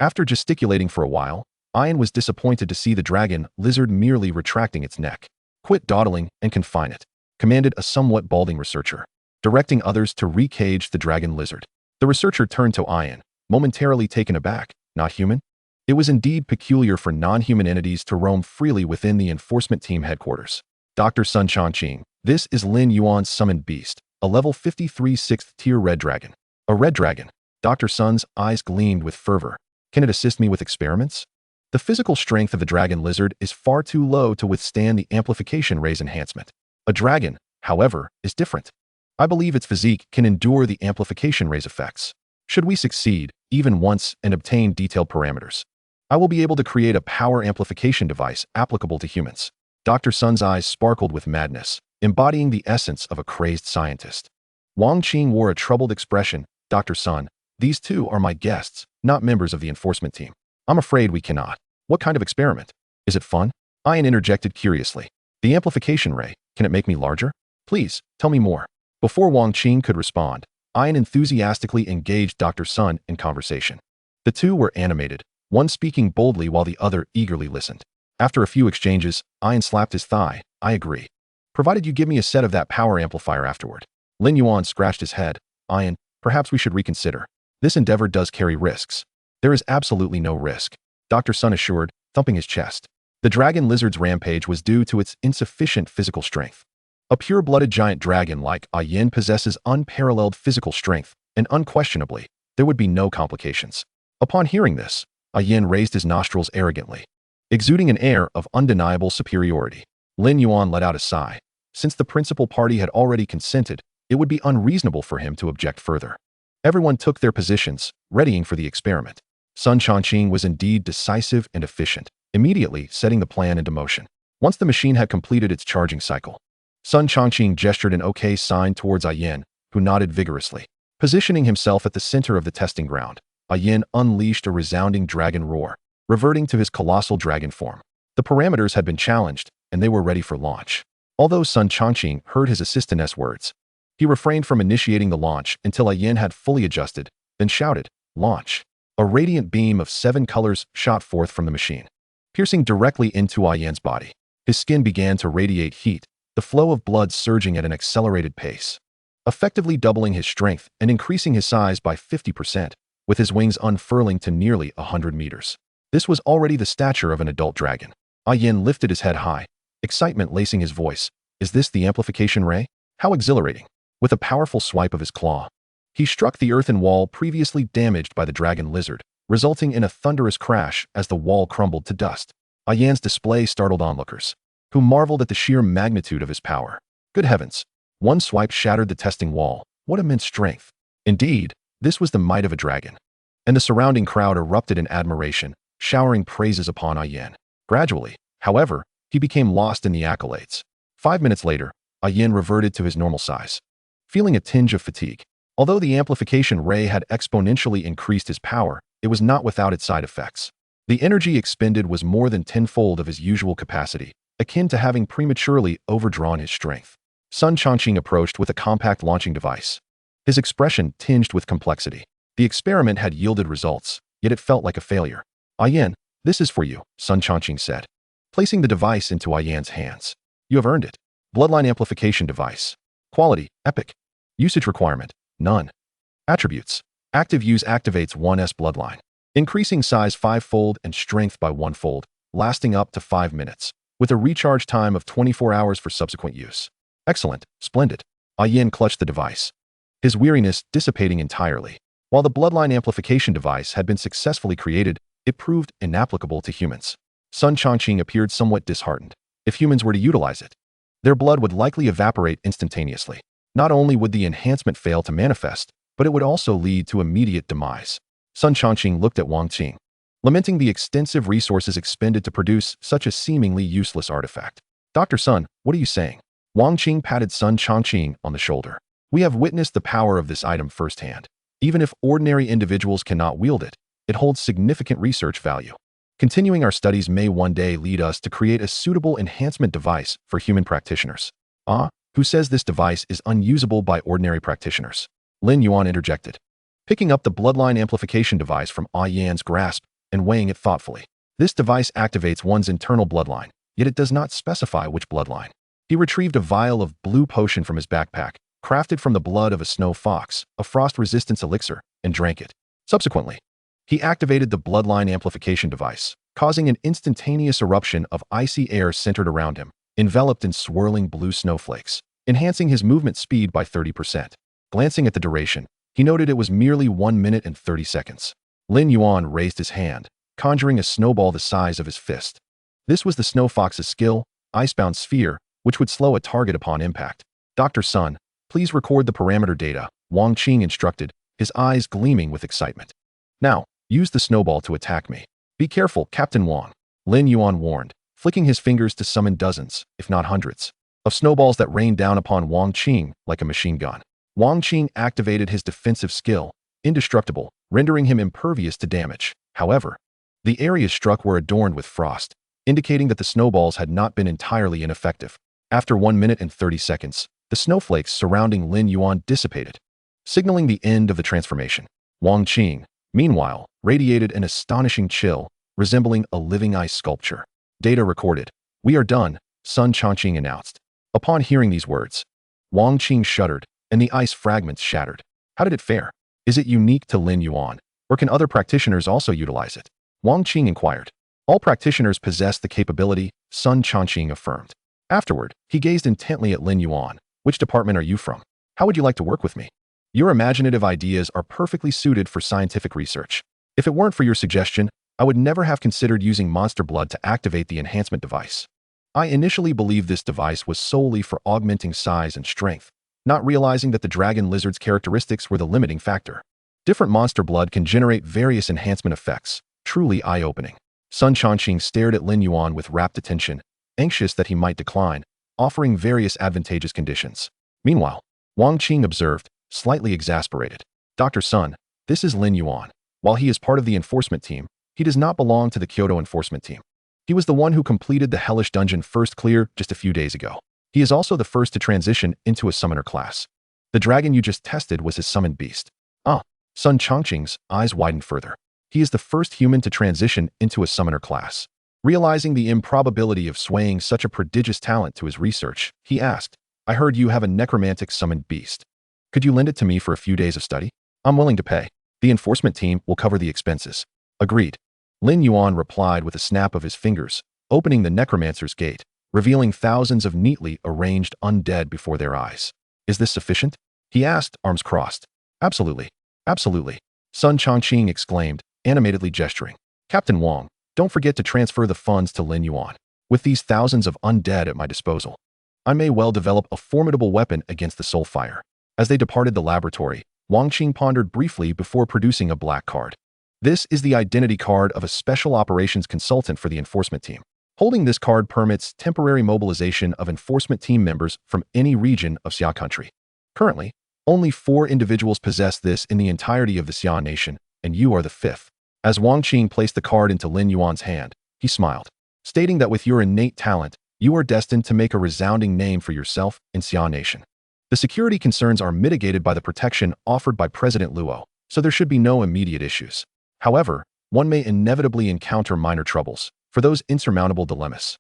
After gesticulating for a while, Ian was disappointed to see the dragon lizard merely retracting its neck. "Quit dawdling and confine it," commanded a somewhat balding researcher, directing others to recage the dragon lizard. The researcher turned to Ian, momentarily taken aback. "Not human?" It was indeed peculiar for non-human entities to roam freely within the enforcement team headquarters. "Dr. Sun Changqing, this is Lin Yuan's summoned beast, a level 53 6th-tier red dragon." "A red dragon?" Dr. Sun's eyes gleamed with fervor. "Can it assist me with experiments?" The physical strength of the dragon lizard is far too low to withstand the amplification rays enhancement. A dragon, however, is different. I believe its physique can endure the amplification rays effects. Should we succeed, even once, and obtain detailed parameters, I will be able to create a power amplification device applicable to humans. Dr. Sun's eyes sparkled with madness, embodying the essence of a crazed scientist. Wang Qing wore a troubled expression. "Dr. Sun, these two are my guests, not members of the enforcement team. I'm afraid we cannot." "What kind of experiment? Is it fun?" Ian interjected curiously. "The amplification ray, can it make me larger? Please, tell me more." Before Wang Qing could respond, Ian enthusiastically engaged Dr. Sun in conversation. The two were animated, one speaking boldly while the other eagerly listened. After a few exchanges, Ian slapped his thigh. "I agree. Provided you give me a set of that power amplifier afterward." Lin Yuan scratched his head. "Ian, perhaps we should reconsider. This endeavor does carry risks." "There is absolutely no risk," Dr. Sun assured, thumping his chest. The dragon lizard's rampage was due to its insufficient physical strength. A pure-blooded giant dragon like Yin possesses unparalleled physical strength, and unquestionably, there would be no complications. Upon hearing this, Yin raised his nostrils arrogantly, exuding an air of undeniable superiority. Lin Yuan let out a sigh. Since the principal party had already consented, it would be unreasonable for him to object further. Everyone took their positions, readying for the experiment. Sun Changqing was indeed decisive and efficient, immediately setting the plan into motion. Once the machine had completed its charging cycle, Sun Changqing gestured an OK sign towards Yin, who nodded vigorously. Positioning himself at the center of the testing ground, Yin unleashed a resounding dragon roar, reverting to his colossal dragon form. The parameters had been challenged, and they were ready for launch. Although Sun Changqing heard his assistant's words, he refrained from initiating the launch until Yin had fully adjusted, then shouted, Launch. A radiant beam of 7 colors shot forth from the machine, piercing directly into Yan's body. His skin began to radiate heat, the flow of blood surging at an accelerated pace, effectively doubling his strength and increasing his size by 50%, with his wings unfurling to nearly 100 meters. This was already the stature of an adult dragon. Yan lifted his head high, excitement lacing his voice. Is this the amplification ray? How exhilarating! With a powerful swipe of his claw, he struck the earthen wall previously damaged by the dragon lizard, resulting in a thunderous crash as the wall crumbled to dust. Yan's display startled onlookers, who marveled at the sheer magnitude of his power. Good heavens! One swipe shattered the testing wall. What immense strength! Indeed, this was the might of a dragon. And the surrounding crowd erupted in admiration, showering praises upon Yan. Gradually, however, he became lost in the accolades. 5 minutes later, Yan reverted to his normal size, feeling a tinge of fatigue. Although the amplification ray had exponentially increased his power, it was not without its side effects. The energy expended was more than tenfold of his usual capacity, akin to having prematurely overdrawn his strength. Sun Changqing approached with a compact launching device, his expression tinged with complexity. The experiment had yielded results, yet it felt like a failure. Yan, this is for you, Sun Changqing said, placing the device into Yan's hands. You have earned it. Bloodline amplification device. Quality, epic. Usage requirement, none. Attributes. Active use activates 1's bloodline, increasing size 5-fold and strength by 1-fold, lasting up to 5 minutes, with a recharge time of 24 hours for subsequent use. Excellent, splendid. Yan clutched the device, his weariness dissipating entirely. While the bloodline amplification device had been successfully created, it proved inapplicable to humans. Sun Changqing appeared somewhat disheartened. If humans were to utilize it, their blood would likely evaporate instantaneously. Not only would the enhancement fail to manifest, but it would also lead to immediate demise. Sun Changqing looked at Wang Qing, lamenting the extensive resources expended to produce such a seemingly useless artifact. Dr. Sun, what are you saying? Wang Qing patted Sun Changqing on the shoulder. We have witnessed the power of this item firsthand. Even if ordinary individuals cannot wield it, it holds significant research value. Continuing our studies may one day lead us to create a suitable enhancement device for human practitioners. Who says this device is unusable by ordinary practitioners? Lin Yuan interjected, picking up the bloodline amplification device from Yan's grasp and weighing it thoughtfully. This device activates one's internal bloodline, yet it does not specify which bloodline. He retrieved a vial of blue potion from his backpack, crafted from the blood of a snow fox, a frost-resistance elixir, and drank it. Subsequently, he activated the bloodline amplification device, causing an instantaneous eruption of icy air centered around him, enveloped in swirling blue snowflakes, enhancing his movement speed by 30%. Glancing at the duration, he noted it was merely 1 minute and 30 seconds. Lin Yuan raised his hand, conjuring a snowball the size of his fist. This was the snow fox's skill, Icebound Sphere, which would slow a target upon impact. Dr. Sun, please record the parameter data, Wang Qing instructed, his eyes gleaming with excitement. Now, use the snowball to attack me. Be careful, Captain Wang, Lin Yuan warned, flicking his fingers to summon dozens, if not hundreds, of snowballs that rained down upon Wang Qing like a machine gun. Wang Qing activated his defensive skill, Indestructible, rendering him impervious to damage. However, the areas struck were adorned with frost, indicating that the snowballs had not been entirely ineffective. After 1 minute and 30 seconds, the snowflakes surrounding Lin Yuan dissipated, signaling the end of the transformation. Wang Qing, meanwhile, radiated an astonishing chill, resembling a living ice sculpture. Data recorded. We are done, Sun Changqing announced. Upon hearing these words, Wang Qing shuddered, and the ice fragments shattered. How did it fare? Is it unique to Lin Yuan, or can other practitioners also utilize it? Wang Qing inquired. All practitioners possess the capability, Sun Changqing affirmed. Afterward, he gazed intently at Lin Yuan. Which department are you from? How would you like to work with me? Your imaginative ideas are perfectly suited for scientific research. If it weren't for your suggestion, I would never have considered using monster blood to activate the enhancement device. I initially believed this device was solely for augmenting size and strength, not realizing that the dragon lizard's characteristics were the limiting factor. Different monster blood can generate various enhancement effects, truly eye-opening. Sun Changqing stared at Lin Yuan with rapt attention, anxious that he might decline, offering various advantageous conditions. Meanwhile, Wang Qing observed, slightly exasperated. Dr. Sun, this is Lin Yuan. While he is part of the enforcement team, he does not belong to the Kyoto enforcement team. He was the one who completed the hellish dungeon first clear just a few days ago. He is also the first to transition into a summoner class. The dragon you just tested was his summoned beast. Sun Chongqing's eyes widened further. He is the first human to transition into a summoner class. Realizing the improbability of swaying such a prodigious talent to his research, he asked, I heard you have a necromantic summoned beast. Could you lend it to me for a few days of study? I'm willing to pay. The enforcement team will cover the expenses. Agreed. Lin Yuan replied with a snap of his fingers, opening the necromancer's gate, revealing thousands of neatly arranged undead before their eyes. Is this sufficient? He asked, arms crossed. Absolutely. Absolutely. Sun Chongqing exclaimed, animatedly gesturing. Captain Wang, don't forget to transfer the funds to Lin Yuan. With these thousands of undead at my disposal, I may well develop a formidable weapon against the soul fire. As they departed the laboratory, Wang Qing pondered briefly before producing a black card. This is the identity card of a special operations consultant for the enforcement team. Holding this card permits temporary mobilization of enforcement team members from any region of Xia country. Currently, only 4 individuals possess this in the entirety of the Xia nation, and you are the 5th. As Wang Qing placed the card into Lin Yuan's hand, he smiled, stating that with your innate talent, you are destined to make a resounding name for yourself in Xia nation. The security concerns are mitigated by the protection offered by President Luo, so there should be no immediate issues. However, one may inevitably encounter minor troubles. For those insurmountable dilemmas,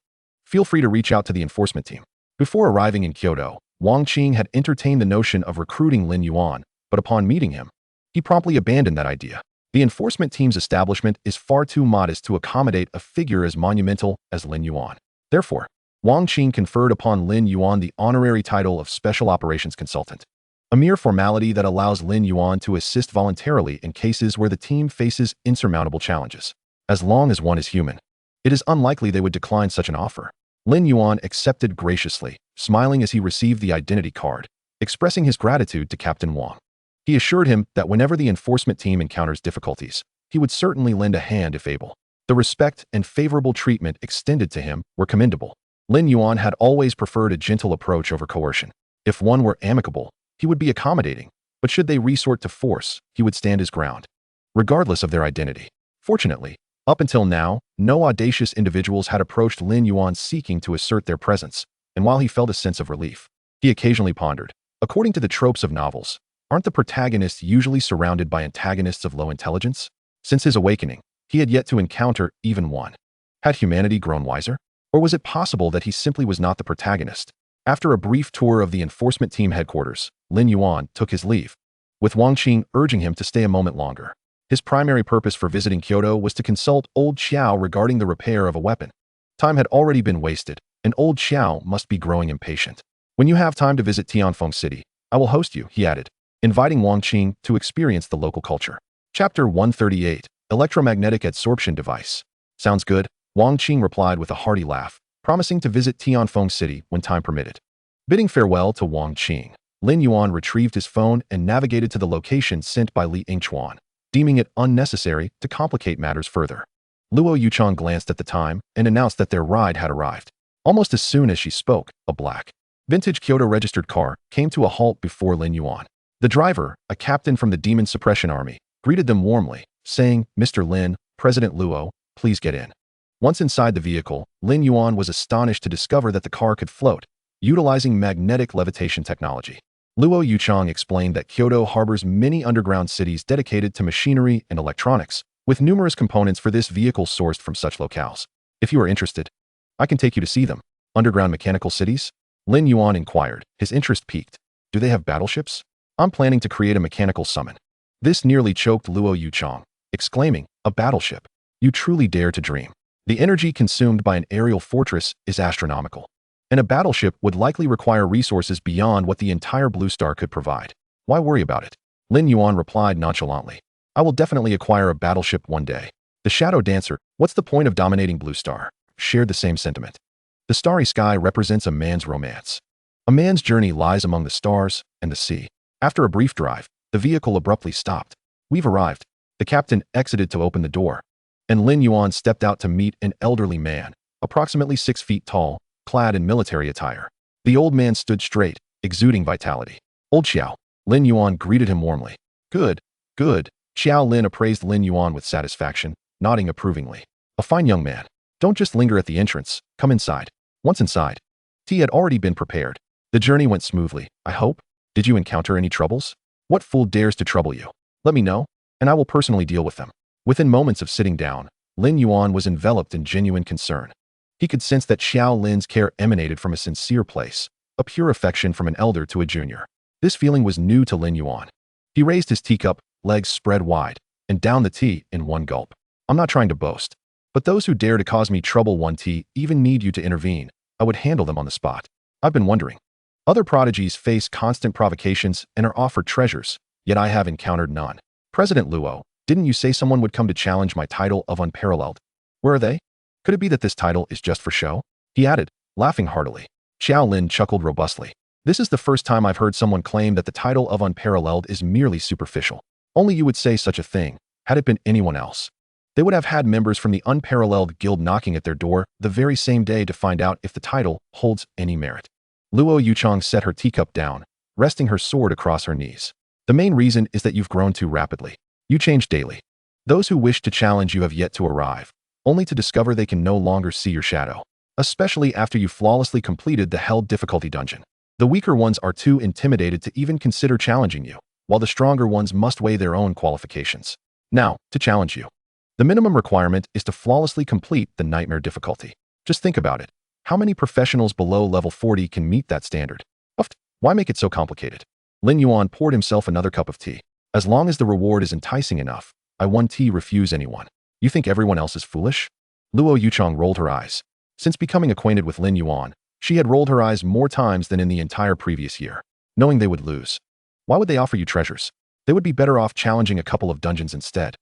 feel free to reach out to the enforcement team. Before arriving in Kyoto, Wang Qing had entertained the notion of recruiting Lin Yuan, but upon meeting him, he promptly abandoned that idea. The enforcement team's establishment is far too modest to accommodate a figure as monumental as Lin Yuan. Therefore, Wang Qing conferred upon Lin Yuan the honorary title of Special Operations Consultant, a mere formality that allows Lin Yuan to assist voluntarily in cases where the team faces insurmountable challenges. As long as one is human, it is unlikely they would decline such an offer. Lin Yuan accepted graciously, smiling as he received the identity card, expressing his gratitude to Captain Wang. He assured him that whenever the enforcement team encounters difficulties, he would certainly lend a hand if able. The respect and favorable treatment extended to him were commendable. Lin Yuan had always preferred a gentle approach over coercion. If one were amicable, he would be accommodating, but should they resort to force, he would stand his ground, regardless of their identity. Fortunately, up until now, no audacious individuals had approached Lin Yuan seeking to assert their presence, and while he felt a sense of relief, he occasionally pondered, according to the tropes of novels, aren't the protagonists usually surrounded by antagonists of low intelligence? Since his awakening, he had yet to encounter even one. Had humanity grown wiser? Or was it possible that he simply was not the protagonist? After a brief tour of the enforcement team headquarters, Lin Yuan took his leave, with Wang Qing urging him to stay a moment longer. His primary purpose for visiting Kyoto was to consult old Xiao regarding the repair of a weapon. Time had already been wasted, and old Xiao must be growing impatient. When you have time to visit Tianfeng City, I will host you, he added, inviting Wang Qing to experience the local culture. Chapter 138, Electromagnetic Adsorption Device. Sounds good, Wang Qing replied with a hearty laugh, promising to visit Tianfeng City when time permitted. Bidding farewell to Wang Qing, Lin Yuan retrieved his phone and navigated to the location sent by Li Yingchuan, deeming it unnecessary to complicate matters further. Luo Yuchang glanced at the time and announced that their ride had arrived. Almost as soon as she spoke, a black, vintage Kyoto-registered car came to a halt before Lin Yuan. The driver, a captain from the Demon Suppression Army, greeted them warmly, saying, Mr. Lin, President Luo, please get in. Once inside the vehicle, Lin Yuan was astonished to discover that the car could float, utilizing magnetic levitation technology. Luo Yuchang explained that Kyoto harbors many underground cities dedicated to machinery and electronics, with numerous components for this vehicle sourced from such locales. If you are interested, I can take you to see them. Underground mechanical cities? Lin Yuan inquired, his interest piqued. Do they have battleships? I'm planning to create a mechanical summon. This nearly choked Luo Yuchang, exclaiming, a battleship. You truly dare to dream. The energy consumed by an aerial fortress is astronomical, and a battleship would likely require resources beyond what the entire Blue Star could provide. Why worry about it? Lin Yuan replied nonchalantly. I will definitely acquire a battleship one day. The Shadow Dancer, what's the point of dominating Blue Star? Shared the same sentiment. The starry sky represents a man's romance. A man's journey lies among the stars and the sea. After a brief drive, the vehicle abruptly stopped. We've arrived. The captain exited to open the door, and Lin Yuan stepped out to meet an elderly man, approximately 6 feet tall, clad in military attire. The old man stood straight, exuding vitality. Old Xiao. Lin Yuan greeted him warmly. Good, good. Xiao Lin appraised Lin Yuan with satisfaction, nodding approvingly. A fine young man. Don't just linger at the entrance, come inside. Once inside, tea had already been prepared. The journey went smoothly, I hope. Did you encounter any troubles? What fool dares to trouble you? Let me know, and I will personally deal with them. Within moments of sitting down, Lin Yuan was enveloped in genuine concern. He could sense that Xiao Lin's care emanated from a sincere place, a pure affection from an elder to a junior. This feeling was new to Lin Yuan. He raised his teacup, legs spread wide, and downed the tea in one gulp. I'm not trying to boast, but those who dare to cause me trouble one tea even need you to intervene. I would handle them on the spot. I've been wondering. Other prodigies face constant provocations and are offered treasures, yet I have encountered none. President Luo, didn't you say someone would come to challenge my title of unparalleled? Where are they? Could it be that this title is just for show? He added, laughing heartily. Xiao Lin chuckled robustly. This is the first time I've heard someone claim that the title of unparalleled is merely superficial. Only you would say such a thing, had it been anyone else. They would have had members from the unparalleled guild knocking at their door the very same day to find out if the title holds any merit. Luo Yuchong set her teacup down, resting her sword across her knees. The main reason is that you've grown too rapidly. You change daily. Those who wish to challenge you have yet to arrive, only to discover they can no longer see your shadow, especially after you flawlessly completed the held difficulty dungeon. The weaker ones are too intimidated to even consider challenging you, while the stronger ones must weigh their own qualifications. Now, to challenge you. The minimum requirement is to flawlessly complete the nightmare difficulty. Just think about it. How many professionals below level 40 can meet that standard? Why make it so complicated? Lin Yuan poured himself another cup of tea. As long as the reward is enticing enough, I one tea refuse anyone. You think everyone else is foolish? Luo Yuchong rolled her eyes. Since becoming acquainted with Lin Yuan, she had rolled her eyes more times than in the entire previous year, knowing they would lose. Why would they offer you treasures? They would be better off challenging a couple of dungeons instead.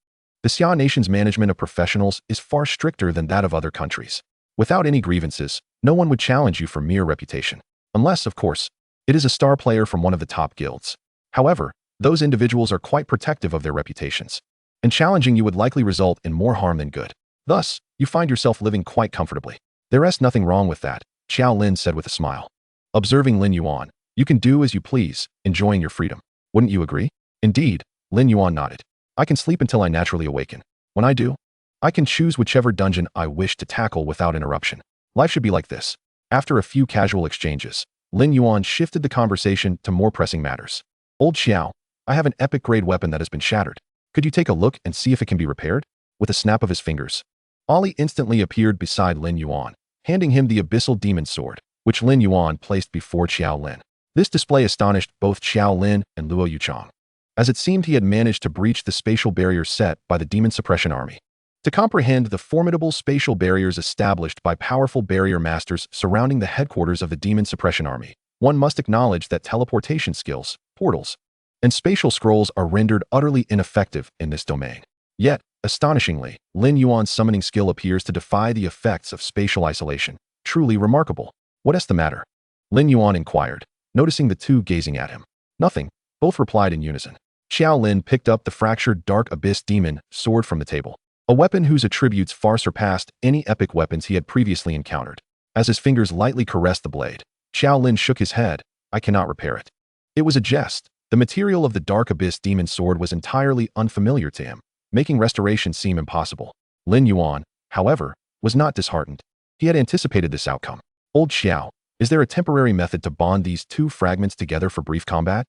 The Xia Nation's management of professionals is far stricter than that of other countries. Without any grievances, no one would challenge you for mere reputation. Unless, of course, it is a star player from one of the top guilds. However, those individuals are quite protective of their reputations, and challenging you would likely result in more harm than good. Thus, you find yourself living quite comfortably. There is nothing wrong with that, Xiao Lin said with a smile. Observing Lin Yuan, you can do as you please, enjoying your freedom. Wouldn't you agree? Indeed, Lin Yuan nodded. I can sleep until I naturally awaken. When I do, I can choose whichever dungeon I wish to tackle without interruption. Life should be like this. After a few casual exchanges, Lin Yuan shifted the conversation to more pressing matters. Old Xiao, I have an epic-grade weapon that has been shattered. Could you take a look and see if it can be repaired? With a snap of his fingers, Ollie instantly appeared beside Lin Yuan, handing him the abyssal demon sword, which Lin Yuan placed before Xiao Lin. This display astonished both Xiao Lin and Luo Yuchong, as it seemed he had managed to breach the spatial barrier set by the demon suppression army. To comprehend the formidable spatial barriers established by powerful barrier masters surrounding the headquarters of the demon suppression army, one must acknowledge that teleportation skills, portals, and spatial scrolls are rendered utterly ineffective in this domain. Yet, astonishingly, Lin Yuan's summoning skill appears to defy the effects of spatial isolation. Truly remarkable. What is the matter? Lin Yuan inquired, noticing the two gazing at him. Nothing, both replied in unison. Xiao Lin picked up the fractured Dark Abyss Demon sword from the table, a weapon whose attributes far surpassed any epic weapons he had previously encountered. As his fingers lightly caressed the blade, Xiao Lin shook his head. I cannot repair it. It was a jest. The material of the Dark Abyss Demon sword was entirely unfamiliar to him, making restoration seem impossible. Lin Yuan, however, was not disheartened. He had anticipated this outcome. Old Xiao, is there a temporary method to bond these two fragments together for brief combat?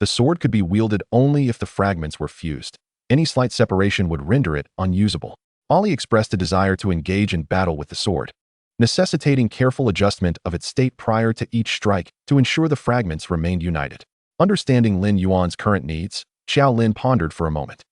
The sword could be wielded only if the fragments were fused. Any slight separation would render it unusable. Ollie expressed a desire to engage in battle with the sword, necessitating careful adjustment of its state prior to each strike to ensure the fragments remained united. Understanding Lin Yuan's current needs, Xiao Lin pondered for a moment.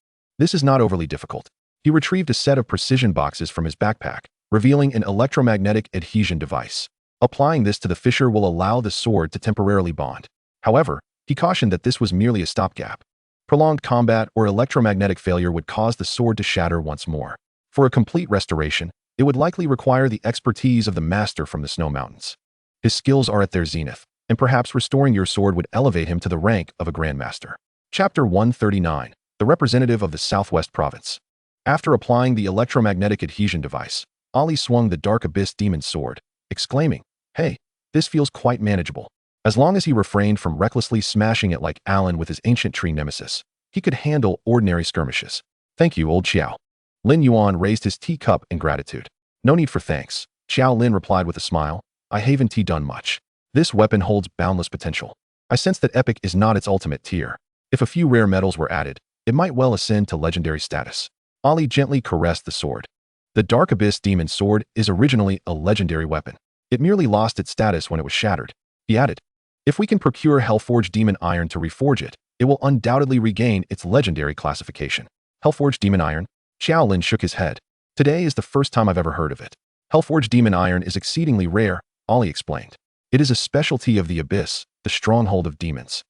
This is not overly difficult. He retrieved a set of precision boxes from his backpack, revealing an electromagnetic adhesion device. Applying this to the fissure will allow the sword to temporarily bond. However, he cautioned that this was merely a stopgap. Prolonged combat or electromagnetic failure would cause the sword to shatter once more. For a complete restoration, it would likely require the expertise of the master from the Snow Mountains. His skills are at their zenith, and perhaps restoring your sword would elevate him to the rank of a grandmaster. Chapter 139, the representative of the Southwest Province. After applying the electromagnetic adhesion device, Ollie swung the Dark Abyss Demon sword, exclaiming, "Hey, this feels quite manageable." As long as he refrained from recklessly smashing it like Alan with his ancient tree nemesis, he could handle ordinary skirmishes. Thank you, old Xiao. Lin Yuan raised his teacup in gratitude. No need for thanks, Xiao Lin replied with a smile. I haven't done much. This weapon holds boundless potential. I sense that epic is not its ultimate tier. If a few rare metals were added, it might well ascend to legendary status. Ollie gently caressed the sword. The Dark Abyss Demon Sword is originally a legendary weapon. It merely lost its status when it was shattered. He added, if we can procure Hellforged Demon Iron to reforge it, it will undoubtedly regain its legendary classification. Hellforged Demon Iron? Xiao Lin shook his head. Today is the first time I've ever heard of it. Hellforged Demon Iron is exceedingly rare, Ollie explained. It is a specialty of the Abyss, the stronghold of demons,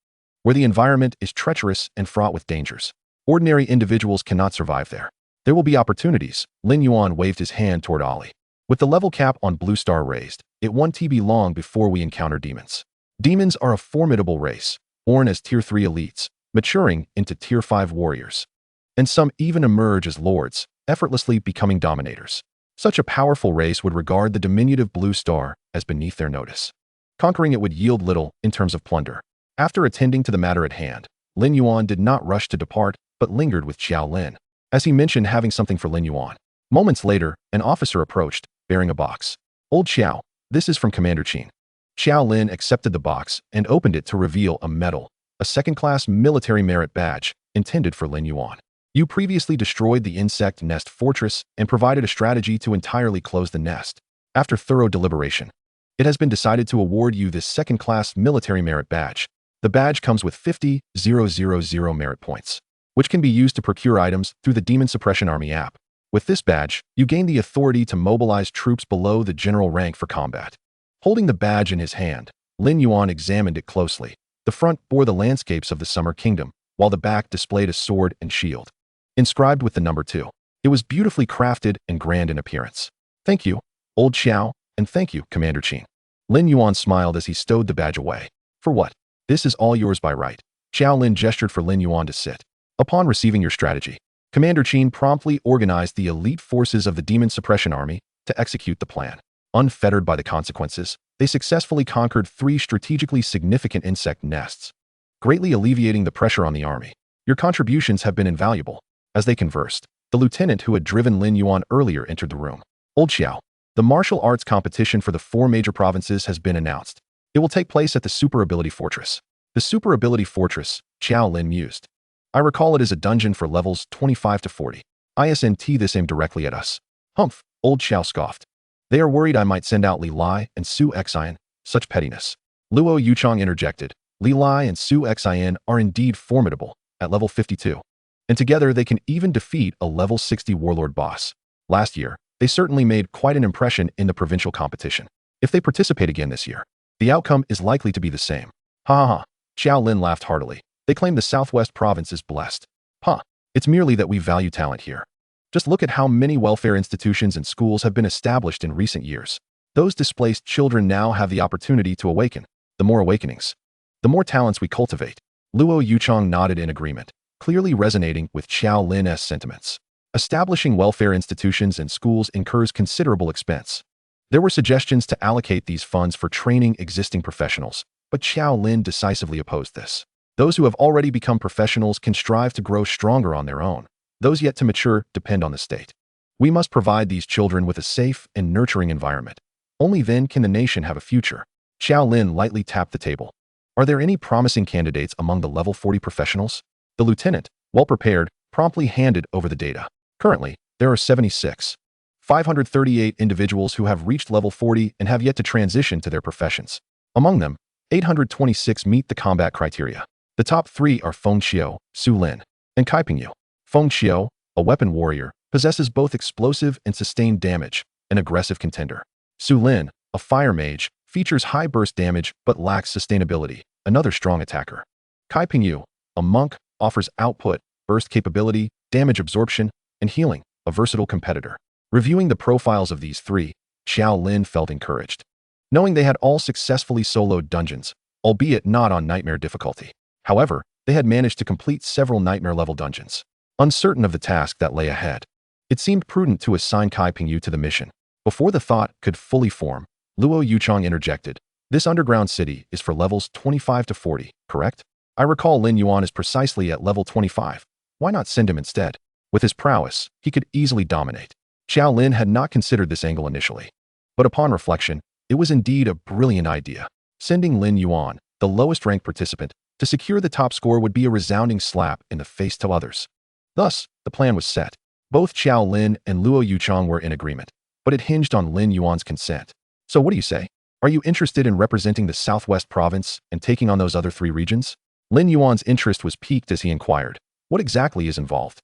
where the environment is treacherous and fraught with dangers. Ordinary individuals cannot survive there. There will be opportunities. Lin Yuan waved his hand toward Ollie. With the level cap on Blue Star raised, it won't be long before we encounter demons. Demons are a formidable race, born as Tier 3 elites, maturing into Tier 5 warriors. And some even emerge as lords, effortlessly becoming dominators. Such a powerful race would regard the diminutive Blue Star as beneath their notice. Conquering it would yield little in terms of plunder. After attending to the matter at hand, Lin Yuan did not rush to depart, but lingered with Xiao Lin, as he mentioned having something for Lin Yuan. Moments later, an officer approached, bearing a box. Old Xiao, this is from Commander Qin. Xiao Lin accepted the box and opened it to reveal a medal, a second-class military merit badge, intended for Lin Yuan. You previously destroyed the insect nest fortress and provided a strategy to entirely close the nest. After thorough deliberation, it has been decided to award you this second-class military merit badge. The badge comes with 50,000 merit points, which can be used to procure items through the Demon Suppression Army app. With this badge, you gain the authority to mobilize troops below the general rank for combat. Holding the badge in his hand, Lin Yuan examined it closely. The front bore the landscapes of the Summer Kingdom, while the back displayed a sword and shield, inscribed with the number 2. It was beautifully crafted and grand in appearance. Thank you, Old Xiao, and thank you, Commander Qin. Lin Yuan smiled as he stowed the badge away. For what? This is all yours by right. Xiao Lin gestured for Lin Yuan to sit. Upon receiving your strategy, Commander Qin promptly organized the elite forces of the Demon Suppression Army to execute the plan. Unfettered by the consequences, they successfully conquered 3 strategically significant insect nests, greatly alleviating the pressure on the army. Your contributions have been invaluable. As they conversed, the lieutenant who had driven Lin Yuan earlier entered the room. Old Xiao, the martial arts competition for the 4 major provinces has been announced. It will take place at the Super Ability Fortress. The Super Ability Fortress, Xiao Lin mused. I recall it as a dungeon for levels 25 to 40. ISNT this aimed directly at us. Humph, Old Xiao scoffed. They are worried I might send out Li Lai and Su Xian. Such pettiness. Luo Yuchong interjected. Li Lai and Su Xian are indeed formidable, at level 52. And together they can even defeat a level 60 warlord boss. Last year, they certainly made quite an impression in the provincial competition. If they participate again this year, the outcome is likely to be the same. Ha ha ha. Xiao Lin laughed heartily. They claim the Southwest province is blessed. It's merely that we value talent here. Just look at how many welfare institutions and schools have been established in recent years. Those displaced children now have the opportunity to awaken. The more awakenings, the more talents we cultivate. Luo Yuchong nodded in agreement, clearly resonating with Xiao Lin's sentiments. Establishing welfare institutions and schools incurs considerable expense. There were suggestions to allocate these funds for training existing professionals, but Xiao Lin decisively opposed this. Those who have already become professionals can strive to grow stronger on their own. Those yet to mature depend on the state. We must provide these children with a safe and nurturing environment. Only then can the nation have a future. Xiao Lin lightly tapped the table. Are there any promising candidates among the level 40 professionals? The lieutenant, well prepared, promptly handed over the data. Currently, there are 76. 538 individuals who have reached level 40 and have yet to transition to their professions. Among them, 826 meet the combat criteria. The top 3 are Feng Xiao, Su Lin, and Kai Pingyu. Feng Xiao, a weapon warrior, possesses both explosive and sustained damage, an aggressive contender. Su Lin, a fire mage, features high burst damage but lacks sustainability, another strong attacker. Kai Pingyu, a monk, offers output, burst capability, damage absorption, and healing, a versatile competitor. Reviewing the profiles of these 3, Xiao Lin felt encouraged. Knowing they had all successfully soloed dungeons, albeit not on nightmare difficulty. However, they had managed to complete several nightmare-level dungeons. Uncertain of the task that lay ahead, it seemed prudent to assign Kai Pingyu to the mission. Before the thought could fully form, Luo Yuchong interjected. This underground city is for levels 25 to 40, correct? I recall Lin Yuan is precisely at level 25. Why not send him instead? With his prowess, he could easily dominate. Xiao Lin had not considered this angle initially, but upon reflection, it was indeed a brilliant idea. Sending Lin Yuan, the lowest-ranked participant, To secure the top score would be a resounding slap in the face to others. Thus, the plan was set. Both Xiao Lin and Luo Yuchang were in agreement, but it hinged on Lin Yuan's consent. So what do you say? Are you interested in representing the Southwest Province and taking on those other 3 regions? Lin Yuan's interest was piqued as he inquired, what exactly is involved?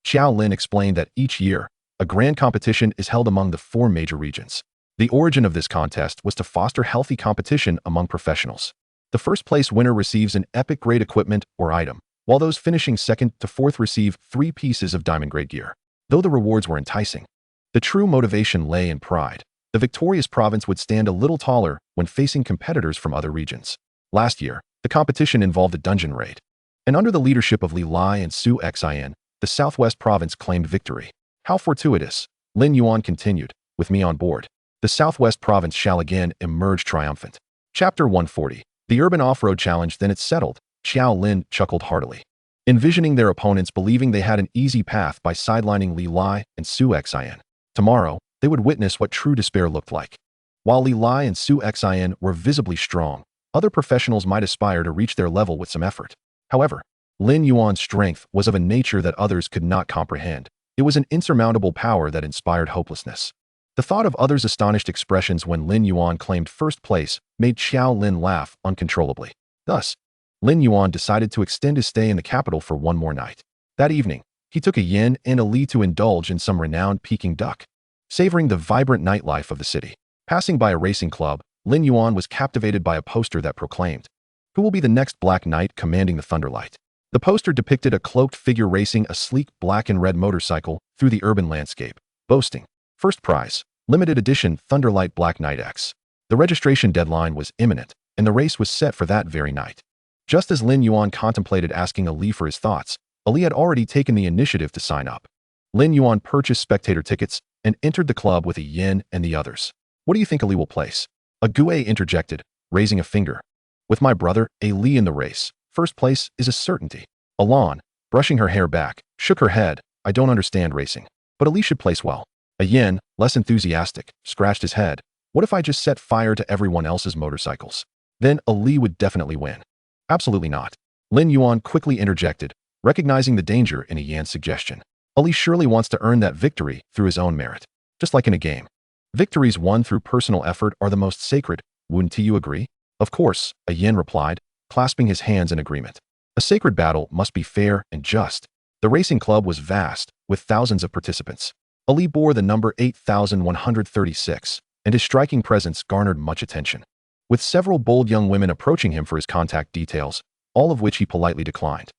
Xiao Lin explained that each year, a grand competition is held among the 4 major regions. The origin of this contest was to foster healthy competition among professionals. The first-place winner receives an epic-grade equipment or item, while those finishing second to fourth receive 3 pieces of diamond-grade gear. Though the rewards were enticing, the true motivation lay in pride. The victorious province would stand a little taller when facing competitors from other regions. Last year, the competition involved a dungeon raid, and under the leadership of Li Lai and Su Xin, the Southwest Province claimed victory. How fortuitous, Lin Yuan continued, with me on board. The Southwest Province shall again emerge triumphant. Chapter 140. The Urban Off-Road Challenge. Then it's settled. Xiao Lin chuckled heartily, envisioning their opponents believing they had an easy path by sidelining Li Lai and Su Xin. Tomorrow, they would witness what true despair looked like. While Li Lai and Su Xin were visibly strong, other professionals might aspire to reach their level with some effort. However, Lin Yuan's strength was of a nature that others could not comprehend. It was an insurmountable power that inspired hopelessness. The thought of others' astonished expressions when Lin Yuan claimed first place made Xiao Lin laugh uncontrollably. Thus, Lin Yuan decided to extend his stay in the capital for one more night. That evening, he took a yin and a li to indulge in some renowned Peking duck, savoring the vibrant nightlife of the city. Passing by a racing club, Lin Yuan was captivated by a poster that proclaimed, "Who will be the next Black Knight commanding the Thunderlight?" The poster depicted a cloaked figure racing a sleek black and red motorcycle through the urban landscape, boasting, "First prize, limited edition Thunderlight Black Knight X." The registration deadline was imminent, and the race was set for that very night. Just as Lin Yuan contemplated asking Ali for his thoughts, Ali had already taken the initiative to sign up. Lin Yuan purchased spectator tickets and entered the club with a yin and the others. "What do you think Ali will place?" A Gue interjected, raising a finger. "With my brother, Ali in the race, first place is a certainty." Alan, brushing her hair back, shook her head. "I don't understand racing, but Ali should place well." A yin, less enthusiastic, scratched his head. "What if I just set fire to everyone else's motorcycles? Then Ali would definitely win." "Absolutely not." Lin Yuan quickly interjected, recognizing the danger in a Yan's suggestion. Ali surely wants to earn that victory through his own merit, just like in a game. Victories won through personal effort are the most sacred, wouldn't you agree? "Of course," a Yin replied, clasping his hands in agreement. A sacred battle must be fair and just. The racing club was vast, with thousands of participants. Ali bore the number 8,136, and his striking presence garnered much attention, with several bold young women approaching him for his contact details, all of which he politely declined.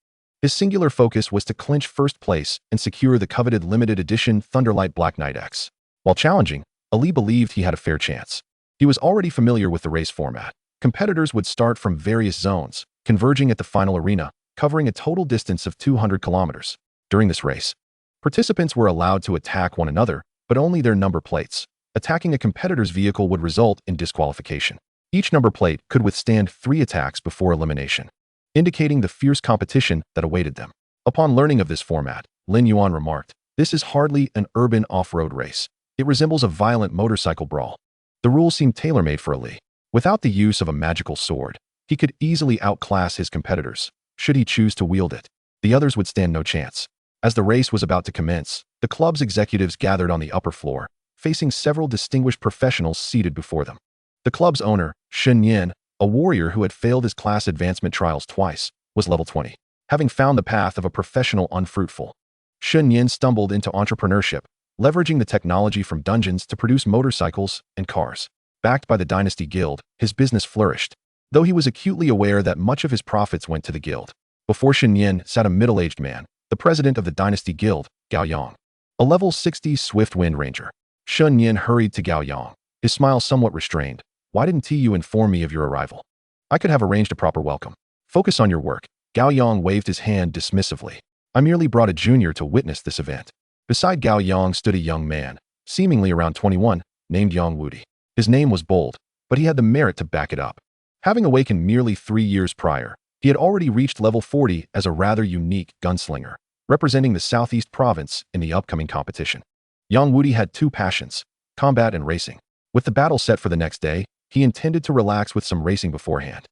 His singular focus was to clinch first place and secure the coveted limited edition Thunderlight Black Knight X. While challenging, Ali believed he had a fair chance. He was already familiar with the race format. Competitors would start from various zones, converging at the final arena, covering a total distance of 200 kilometers. During this race, participants were allowed to attack one another, but only their number plates. Attacking a competitor's vehicle would result in disqualification. Each number plate could withstand 3 attacks before elimination, indicating the fierce competition that awaited them. Upon learning of this format, Lin Yuan remarked, "This is hardly an urban off-road race. It resembles a violent motorcycle brawl." The rules seemed tailor-made for Ali. Without the use of a magical sword, he could easily outclass his competitors. Should he choose to wield it, the others would stand no chance. As the race was about to commence, the club's executives gathered on the upper floor, facing several distinguished professionals seated before them. The club's owner, Shen Yin, a warrior who had failed his class advancement trials twice, was level 20, having found the path of a professional unfruitful. Shen Yin stumbled into entrepreneurship, leveraging the technology from dungeons to produce motorcycles and cars. Backed by the Dynasty Guild, his business flourished, though he was acutely aware that much of his profits went to the guild. Before Shen Yin sat a middle-aged man, the president of the Dynasty Guild, Gao Yang, a level 60 Swift Wind Ranger. Shen Yin hurried to Gao Yang, his smile somewhat restrained. "Why didn't you inform me of your arrival? I could have arranged a proper welcome." "Focus on your work." Gao Yang waved his hand dismissively. "I merely brought a junior to witness this event." Beside Gao Yang stood a young man, seemingly around 21, named Yang Wudi. His name was bold, but he had the merit to back it up. Having awakened merely 3 years prior, he had already reached level 40 as a rather unique gunslinger, representing the Southeast Province in the upcoming competition. Yang Wudi had 2 passions, combat and racing. With the battle set for the next day, he intended to relax with some racing beforehand.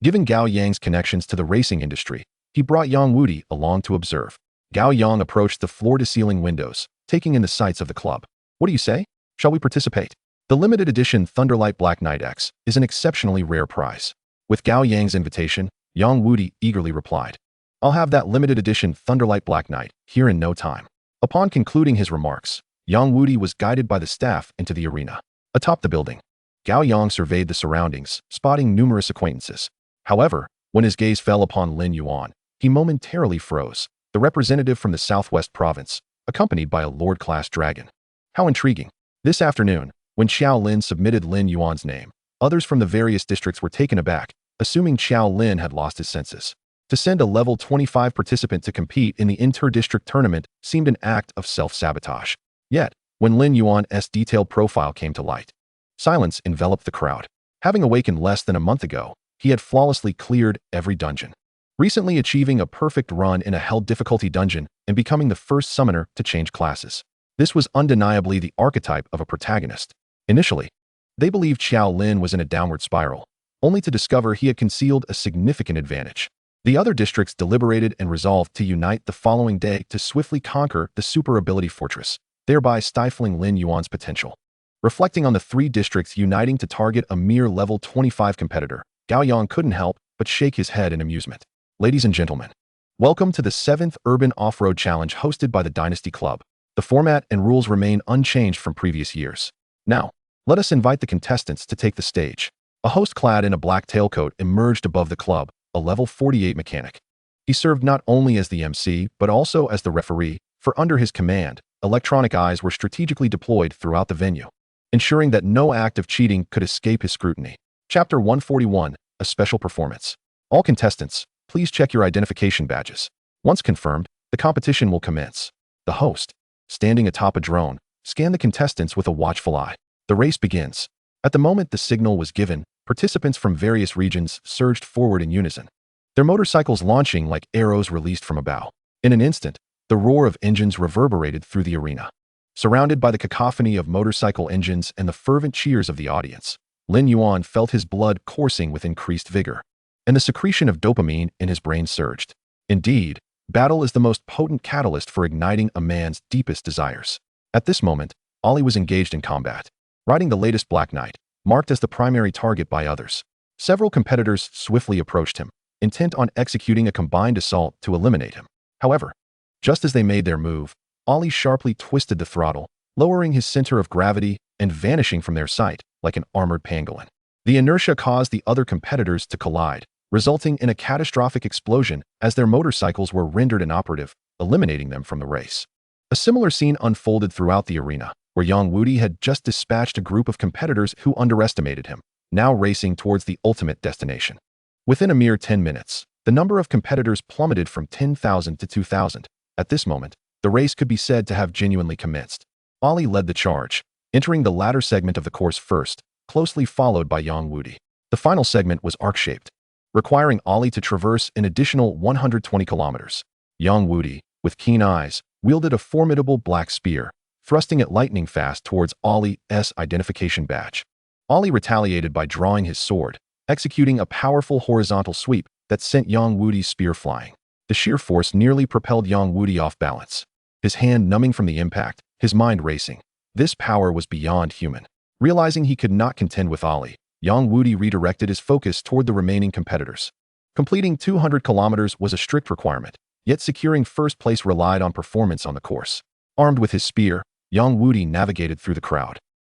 Given Gao Yang's connections to the racing industry, he brought Yang Wudi along to observe. Gao Yang approached the floor-to-ceiling windows, taking in the sights of the club. What do you say? Shall we participate? The limited edition Thunderlight Black Knight X is an exceptionally rare prize. With Gao Yang's invitation, Yang Wudi eagerly replied, I'll have that limited edition Thunderlight Black Knight here in no time. Upon concluding his remarks, Yang Wudi was guided by the staff into the arena. Atop the building, Gao Yang surveyed the surroundings, spotting numerous acquaintances. However, when his gaze fell upon Lin Yuan, he momentarily froze, the representative from the Southwest Province, accompanied by a Lord-class dragon. How intriguing. This afternoon, when Xiao Lin submitted Lin Yuan's name, others from the various districts were taken aback, assuming Xiao Lin had lost his senses. To send a level 25 participant to compete in the inter-district tournament seemed an act of self-sabotage. Yet, when Lin Yuan's detailed profile came to light, silence enveloped the crowd. Having awakened less than a month ago, he had flawlessly cleared every dungeon, recently achieving a perfect run in a hell difficulty dungeon and becoming the first summoner to change classes. This was undeniably the archetype of a protagonist. Initially, they believed Xiao Lin was in a downward spiral, only to discover he had concealed a significant advantage. The other districts deliberated and resolved to unite the following day to swiftly conquer the super ability fortress, thereby stifling Lin Yuan's potential. Reflecting on the three districts uniting to target a mere level 25 competitor, Gao Yang couldn't help but shake his head in amusement. Ladies and gentlemen, welcome to the 7th Urban Off-Road Challenge hosted by the Dynasty Club. The format and rules remain unchanged from previous years. Now, let us invite the contestants to take the stage. A host clad in a black tailcoat emerged above the club, a level 48 mechanic. He served not only as the MC, but also as the referee, for under his command, electronic eyes were strategically deployed throughout the venue, ensuring that no act of cheating could escape his scrutiny. Chapter 141, a special performance. All contestants, please check your identification badges. Once confirmed, the competition will commence. The host, standing atop a drone, scanned the contestants with a watchful eye. The race begins. At the moment the signal was given, participants from various regions surged forward in unison, their motorcycles launching like arrows released from a bow. In an instant, the roar of engines reverberated through the arena. Surrounded by the cacophony of motorcycle engines and the fervent cheers of the audience, Lin Yuan felt his blood coursing with increased vigor, and the secretion of dopamine in his brain surged. Indeed, battle is the most potent catalyst for igniting a man's deepest desires. At this moment, Ollie was engaged in combat, riding the latest Black Knight, marked as the primary target by others. Several competitors swiftly approached him, intent on executing a combined assault to eliminate him. However, just as they made their move, Ollie sharply twisted the throttle, lowering his center of gravity and vanishing from their sight like an armored pangolin. The inertia caused the other competitors to collide, resulting in a catastrophic explosion as their motorcycles were rendered inoperative, eliminating them from the race. A similar scene unfolded throughout the arena, where Yang Wudi had just dispatched a group of competitors who underestimated him, now racing towards the ultimate destination. Within a mere 10 minutes, the number of competitors plummeted from 10,000 to 2,000. At this moment, the race could be said to have genuinely commenced. Ollie led the charge, entering the latter segment of the course first, closely followed by Yang Wudi. The final segment was arc-shaped, requiring Ollie to traverse an additional 120 kilometers. Yang Wudi, with keen eyes, wielded a formidable black spear, thrusting it lightning fast towards Ollie's identification badge. Ollie retaliated by drawing his sword, executing a powerful horizontal sweep that sent Yang Wudi's spear flying. The sheer force nearly propelled Yang Wudi off balance, his hand numbing from the impact, his mind racing. This power was beyond human. Realizing he could not contend with Ollie, Yang Wudi redirected his focus toward the remaining competitors. Completing 200 kilometers was a strict requirement, yet securing first place relied on performance on the course. Armed with his spear, Yang Wudi navigated through the crowd,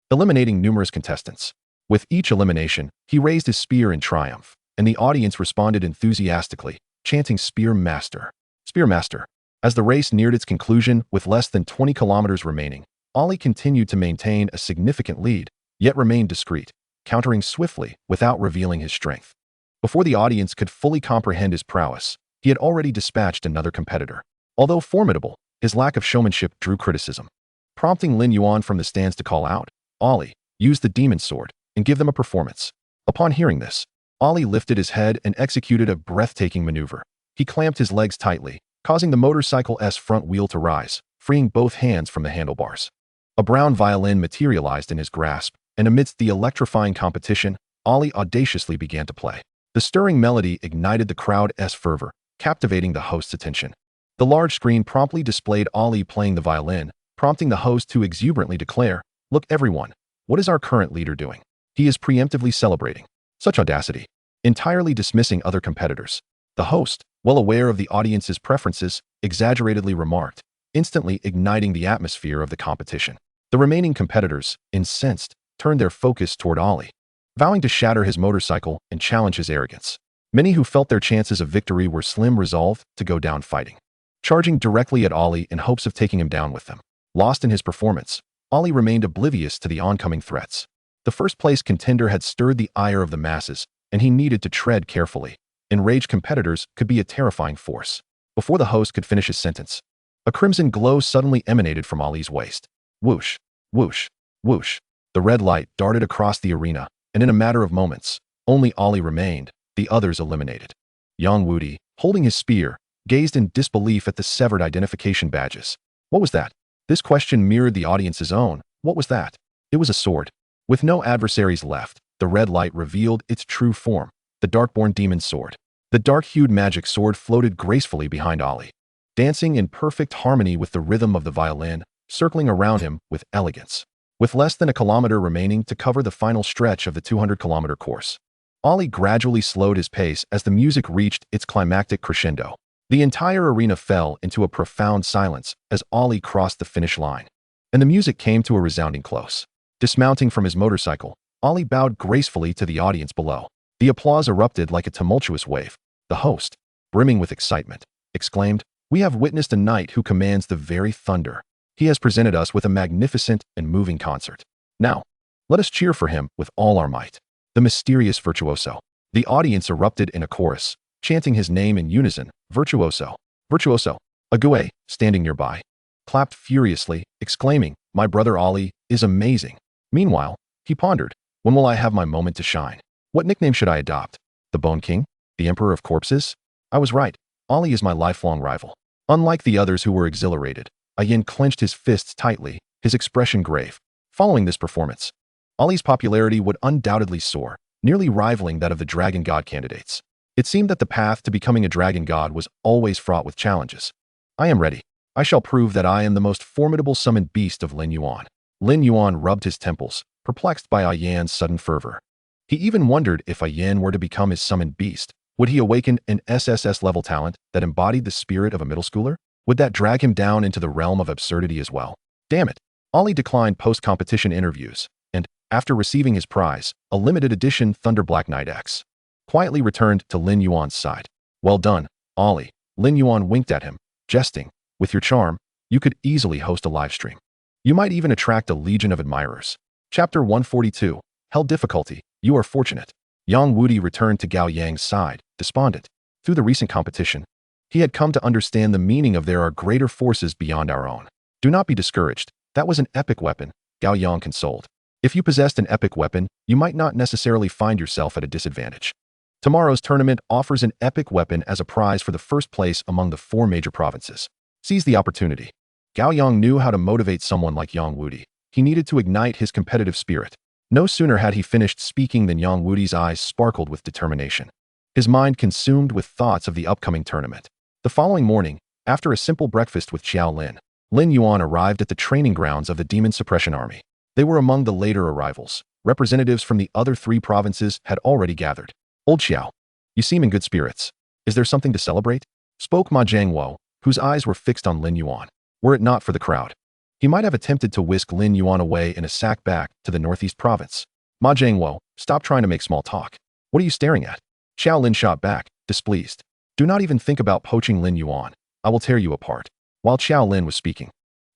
eliminating numerous contestants. With each elimination, he raised his spear in triumph, and the audience responded enthusiastically, chanting "Spear Master! Spear Master!" As the race neared its conclusion with less than 20 kilometers remaining, Ollie continued to maintain a significant lead, yet remained discreet, countering swiftly without revealing his strength. Before the audience could fully comprehend his prowess, he had already dispatched another competitor. Although formidable, his lack of showmanship drew criticism, prompting Lin Yuan from the stands to call out, "Ollie, use the demon sword and give them a performance." Upon hearing this, Ollie lifted his head and executed a breathtaking maneuver. He clamped his legs tightly, causing the motorcycle's front wheel to rise, freeing both hands from the handlebars. A brown violin materialized in his grasp, and amidst the electrifying competition, Ollie audaciously began to play. The stirring melody ignited the crowd's fervor, captivating the host's attention. The large screen promptly displayed Ollie playing the violin, prompting the host to exuberantly declare, "Look everyone, what is our current leader doing? He is preemptively celebrating." Such audacity. Entirely dismissing other competitors. The host, well aware of the audience's preferences, exaggeratedly remarked, instantly igniting the atmosphere of the competition. The remaining competitors, incensed, turned their focus toward Ollie, vowing to shatter his motorcycle and challenge his arrogance. Many who felt their chances of victory were slim resolved to go down fighting, charging directly at Ollie in hopes of taking him down with them. Lost in his performance, Ollie remained oblivious to the oncoming threats. The first-place contender had stirred the ire of the masses, and he needed to tread carefully. Enraged competitors could be a terrifying force. Before the host could finish his sentence, a crimson glow suddenly emanated from Ollie's waist. Whoosh, whoosh, whoosh. The red light darted across the arena, and in a matter of moments, only Ollie remained, the others eliminated. Yang Wudi, holding his spear, gazed in disbelief at the severed identification badges. What was that? This question mirrored the audience's own. What was that? It was a sword. With no adversaries left, the red light revealed its true form, the Darkborn Demon Sword. The dark-hued magic sword floated gracefully behind Ollie, dancing in perfect harmony with the rhythm of the violin, circling around him with elegance. With less than a kilometer remaining to cover the final stretch of the 200-kilometer course, Ollie gradually slowed his pace as the music reached its climactic crescendo. The entire arena fell into a profound silence as Ollie crossed the finish line, and the music came to a resounding close. Dismounting from his motorcycle, Ollie bowed gracefully to the audience below. The applause erupted like a tumultuous wave. The host, brimming with excitement, exclaimed, "We have witnessed a knight who commands the very thunder. He has presented us with a magnificent and moving concert. Now, let us cheer for him with all our might." The mysterious virtuoso. The audience erupted in a chorus, chanting his name in unison, "Virtuoso, virtuoso." Ague, standing nearby, clapped furiously, exclaiming, "My brother Ollie is amazing." Meanwhile, he pondered, "When will I have my moment to shine? What nickname should I adopt? The Bone King? The Emperor of Corpses?" I was right. Ollie is my lifelong rival. Unlike the others who were exhilarated, Ayen clenched his fists tightly, his expression grave. Following this performance, Ollie's popularity would undoubtedly soar, nearly rivaling that of the Dragon God candidates. It seemed that the path to becoming a Dragon God was always fraught with challenges. "I am ready. I shall prove that I am the most formidable summoned beast of Lin Yuan." Lin Yuan rubbed his temples, perplexed by Ayan's sudden fervor. He even wondered if Ayan were to become his summoned beast, would he awaken an SSS-level talent that embodied the spirit of a middle schooler? Would that drag him down into the realm of absurdity as well? Damn it. Ollie declined post-competition interviews, and, after receiving his prize, a limited edition Thunder Black Knight X, quietly returned to Lin Yuan's side. "Well done, Ollie." Lin Yuan winked at him, jesting, "With your charm, you could easily host a livestream. You might even attract a legion of admirers." Chapter 142, Hell Difficulty. You are fortunate. Yang Wudi returned to Gao Yang's side, despondent. Through the recent competition, he had come to understand the meaning of "there are greater forces beyond our own." "Do not be discouraged. That was an epic weapon," Gao Yang consoled. "If you possessed an epic weapon, you might not necessarily find yourself at a disadvantage. Tomorrow's tournament offers an epic weapon as a prize for the first place among the 4 major provinces. Seize the opportunity." Gao Yang knew how to motivate someone like Yang Wudi. He needed to ignite his competitive spirit. No sooner had he finished speaking than Yang Wudi's eyes sparkled with determination, his mind consumed with thoughts of the upcoming tournament. The following morning, after a simple breakfast with Xiao Lin, Lin Yuan arrived at the training grounds of the Demon Suppression Army. They were among the later arrivals. Representatives from the other 3 provinces had already gathered. "Old Xiao, you seem in good spirits. Is there something to celebrate?" spoke Ma Jiangwo, whose eyes were fixed on Lin Yuan. Were it not for the crowd, he might have attempted to whisk Lin Yuan away in a sack back to the Northeast Province. "Ma Jiangwo, stop trying to make small talk. What are you staring at?" Xiao Lin shot back, displeased. "Do not even think about poaching Lin Yuan. I will tear you apart." While Xiao Lin was speaking,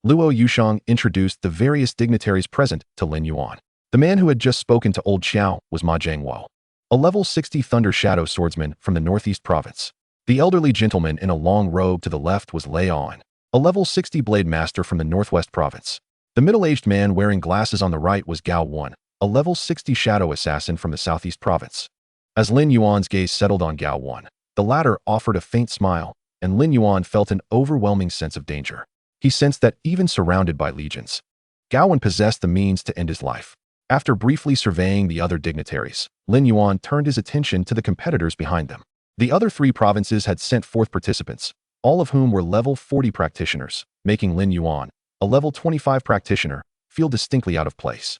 Luo Yushang introduced the various dignitaries present to Lin Yuan. The man who had just spoken to old Xiao was Ma Jiangwo, a level 60 Thunder Shadow swordsman from the Northeast Province. The elderly gentleman in a long robe to the left was Lei Yuan, a level 60 blade master from the Northwest Province. The middle-aged man wearing glasses on the right was Gao Wan, a level 60 shadow assassin from the Southeast Province. As Lin Yuan's gaze settled on Gao Wan, the latter offered a faint smile, and Lin Yuan felt an overwhelming sense of danger. He sensed that even surrounded by legions, Gao Wan possessed the means to end his life. After briefly surveying the other dignitaries, Lin Yuan turned his attention to the competitors behind them. The other 3 provinces had sent forth participants, all of whom were level 40 practitioners, making Lin Yuan, a level 25 practitioner, feel distinctly out of place.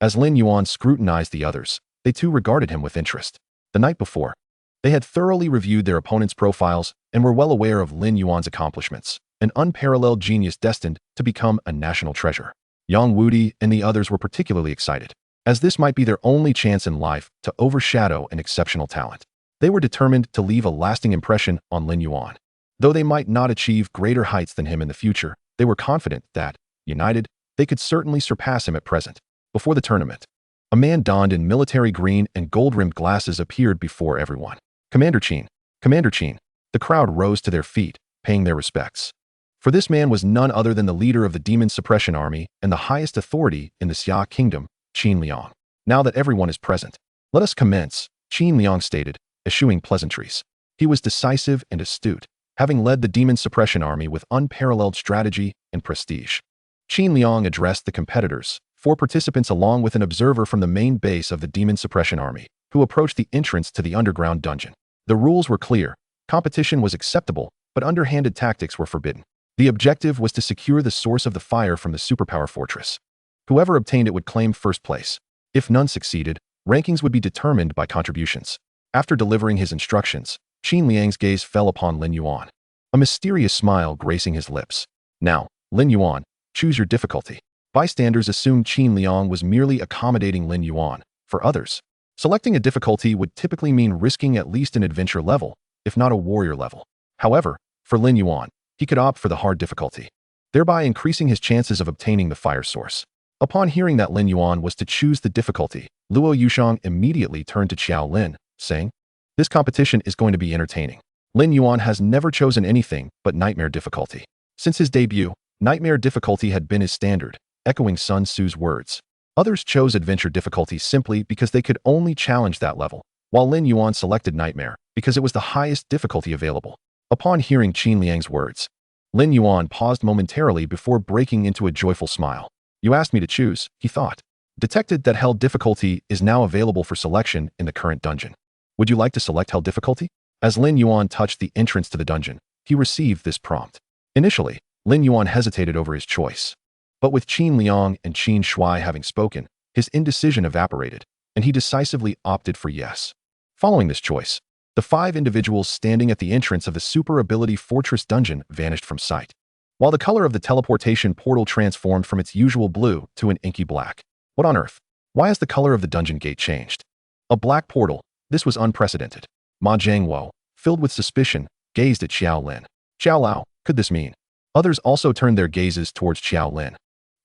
As Lin Yuan scrutinized the others, they too regarded him with interest. The night before, they had thoroughly reviewed their opponents' profiles and were well aware of Lin Yuan's accomplishments, an unparalleled genius destined to become a national treasure. Yang Wudi and the others were particularly excited, as this might be their only chance in life to overshadow an exceptional talent. They were determined to leave a lasting impression on Lin Yuan. Though they might not achieve greater heights than him in the future, they were confident that, united, they could certainly surpass him at present. Before the tournament, a man donned in military green and gold-rimmed glasses appeared before everyone. Commander Qin, Commander Qin. The crowd rose to their feet, paying their respects. For this man was none other than the leader of the Demon Suppression Army and the highest authority in the Xia Kingdom, Qin Liang. Now that everyone is present, let us commence, Qin Liang stated, eschewing pleasantries. He was decisive and astute, having led the Demon Suppression Army with unparalleled strategy and prestige. Qin Liang addressed the competitors, 4 participants along with an observer from the main base of the Demon Suppression Army, who approached the entrance to the underground dungeon. The rules were clear. Competition was acceptable, but underhanded tactics were forbidden. The objective was to secure the source of the fire from the superpower fortress. Whoever obtained it would claim first place. If none succeeded, rankings would be determined by contributions. After delivering his instructions, Qin Liang's gaze fell upon Lin Yuan, a mysterious smile gracing his lips. Now, Lin Yuan, choose your difficulty. Bystanders assumed Qin Liang was merely accommodating Lin Yuan. For others, selecting a difficulty would typically mean risking at least an adventure level, if not a warrior level. However, for Lin Yuan, he could opt for the hard difficulty, thereby increasing his chances of obtaining the fire source. Upon hearing that Lin Yuan was to choose the difficulty, Luo Yushang immediately turned to Qiao Lin, saying, "This competition is going to be entertaining." Lin Yuan has never chosen anything but nightmare difficulty. Since his debut, nightmare difficulty had been his standard, echoing Sun Tzu's words. Others chose adventure difficulty simply because they could only challenge that level, while Lin Yuan selected nightmare because it was the highest difficulty available. Upon hearing Qin Liang's words, Lin Yuan paused momentarily before breaking into a joyful smile. "You asked me to choose," he thought. Detected that hell difficulty is now available for selection in the current dungeon. "Would you like to select hell difficulty?" As Lin Yuan touched the entrance to the dungeon, he received this prompt. Initially, Lin Yuan hesitated over his choice. But with Qin Liang and Qin Shuai having spoken, his indecision evaporated, and he decisively opted for yes. Following this choice, the 5 individuals standing at the entrance of the Super Ability Fortress dungeon vanished from sight, while the color of the teleportation portal transformed from its usual blue to an inky black. What on earth? Why has the color of the dungeon gate changed? A black portal. This was unprecedented. Ma Jiangwo, filled with suspicion, gazed at Xiao Lin. "Xiao Lao, could this mean?" Others also turned their gazes towards Xiao Lin,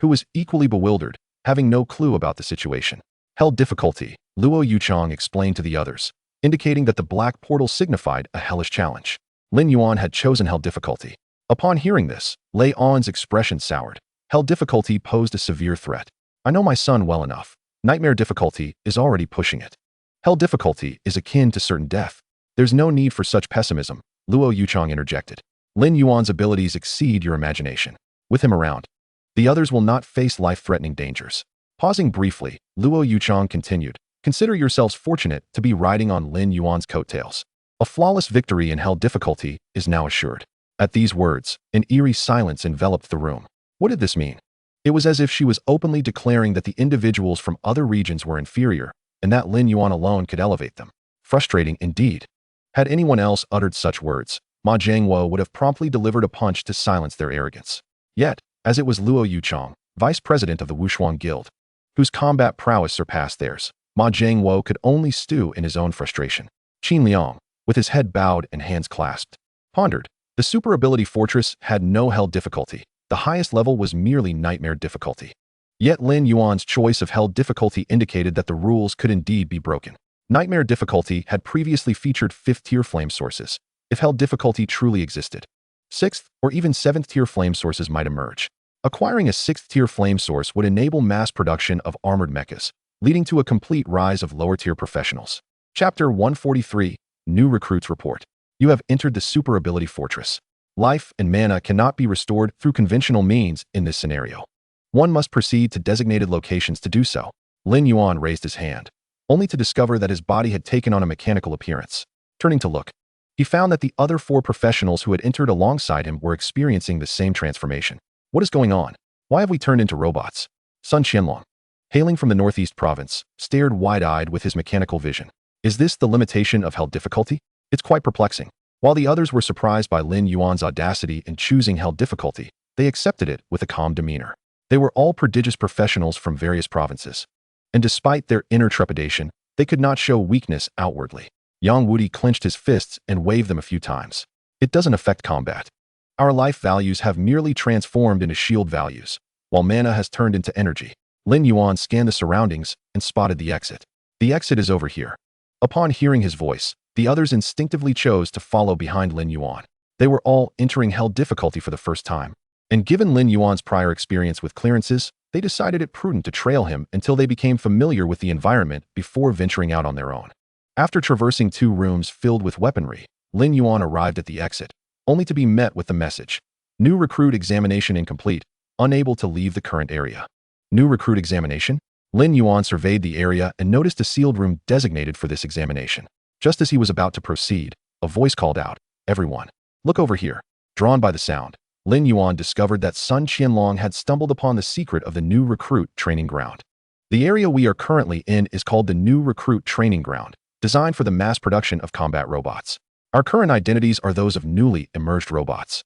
who was equally bewildered, having no clue about the situation. "Hell difficulty," Luo Yuchang explained to the others, indicating that the black portal signified a hellish challenge. Lin Yuan had chosen hell difficulty. Upon hearing this, Lei On's expression soured. Hell difficulty posed a severe threat. "I know my son well enough. Nightmare difficulty is already pushing it. Hell difficulty is akin to certain death. There's no need for such pessimism," Luo Yuchang interjected. "Lin Yuan's abilities exceed your imagination. With him around, the others will not face life-threatening dangers." Pausing briefly, Luo Yuchang continued, "Consider yourselves fortunate to be riding on Lin Yuan's coattails. A flawless victory in hell difficulty is now assured." At these words, an eerie silence enveloped the room. What did this mean? It was as if she was openly declaring that the individuals from other regions were inferior, and that Lin Yuan alone could elevate them. Frustrating indeed. Had anyone else uttered such words, Ma Jiangwo would have promptly delivered a punch to silence their arrogance. Yet, as it was Luo Yuchang, vice president of the Wushuang Guild, whose combat prowess surpassed theirs, Ma Jiangwo could only stew in his own frustration. Qin Liang, with his head bowed and hands clasped, pondered. The super ability fortress had no hell difficulty. The highest level was merely nightmare difficulty. Yet Lin Yuan's choice of hell difficulty indicated that the rules could indeed be broken. Nightmare difficulty had previously featured 5th-tier flame sources. If hell difficulty truly existed, 6th or even 7th-tier flame sources might emerge. Acquiring a 6th-tier flame source would enable mass production of armored mechas, leading to a complete rise of lower-tier professionals. Chapter 143, New Recruits Report. You have entered the Super Ability Fortress. Life and mana cannot be restored through conventional means in this scenario. One must proceed to designated locations to do so. Lin Yuan raised his hand, only to discover that his body had taken on a mechanical appearance. Turning to look, he found that the other 4 professionals who had entered alongside him were experiencing the same transformation. What is going on? Why have we turned into robots? Sun Qianlong, hailing from the northeast province, stared wide-eyed with his mechanical vision. Is this the limitation of hell difficulty? It's quite perplexing. While the others were surprised by Lin Yuan's audacity in choosing hell difficulty, they accepted it with a calm demeanor. They were all prodigious professionals from various provinces, and despite their inner trepidation, they could not show weakness outwardly. Yang Wudi clenched his fists and waved them a few times. It doesn't affect combat. Our life values have merely transformed into shield values, while mana has turned into energy. Lin Yuan scanned the surroundings and spotted the exit. The exit is over here. Upon hearing his voice, the others instinctively chose to follow behind Lin Yuan. They were all entering hell difficulty for the first time, and given Lin Yuan's prior experience with clearances, they decided it prudent to trail him until they became familiar with the environment before venturing out on their own. After traversing 2 rooms filled with weaponry, Lin Yuan arrived at the exit, only to be met with the message: "New recruit examination incomplete, unable to leave the current area." New recruit examination? Lin Yuan surveyed the area and noticed a sealed room designated for this examination. Just as he was about to proceed, a voice called out, "Everyone, look over here." Drawn by the sound, Lin Yuan discovered that Sun Qianlong had stumbled upon the secret of the new recruit training ground. The area we are currently in is called the New Recruit Training Ground, designed for the mass production of combat robots. Our current identities are those of newly emerged robots.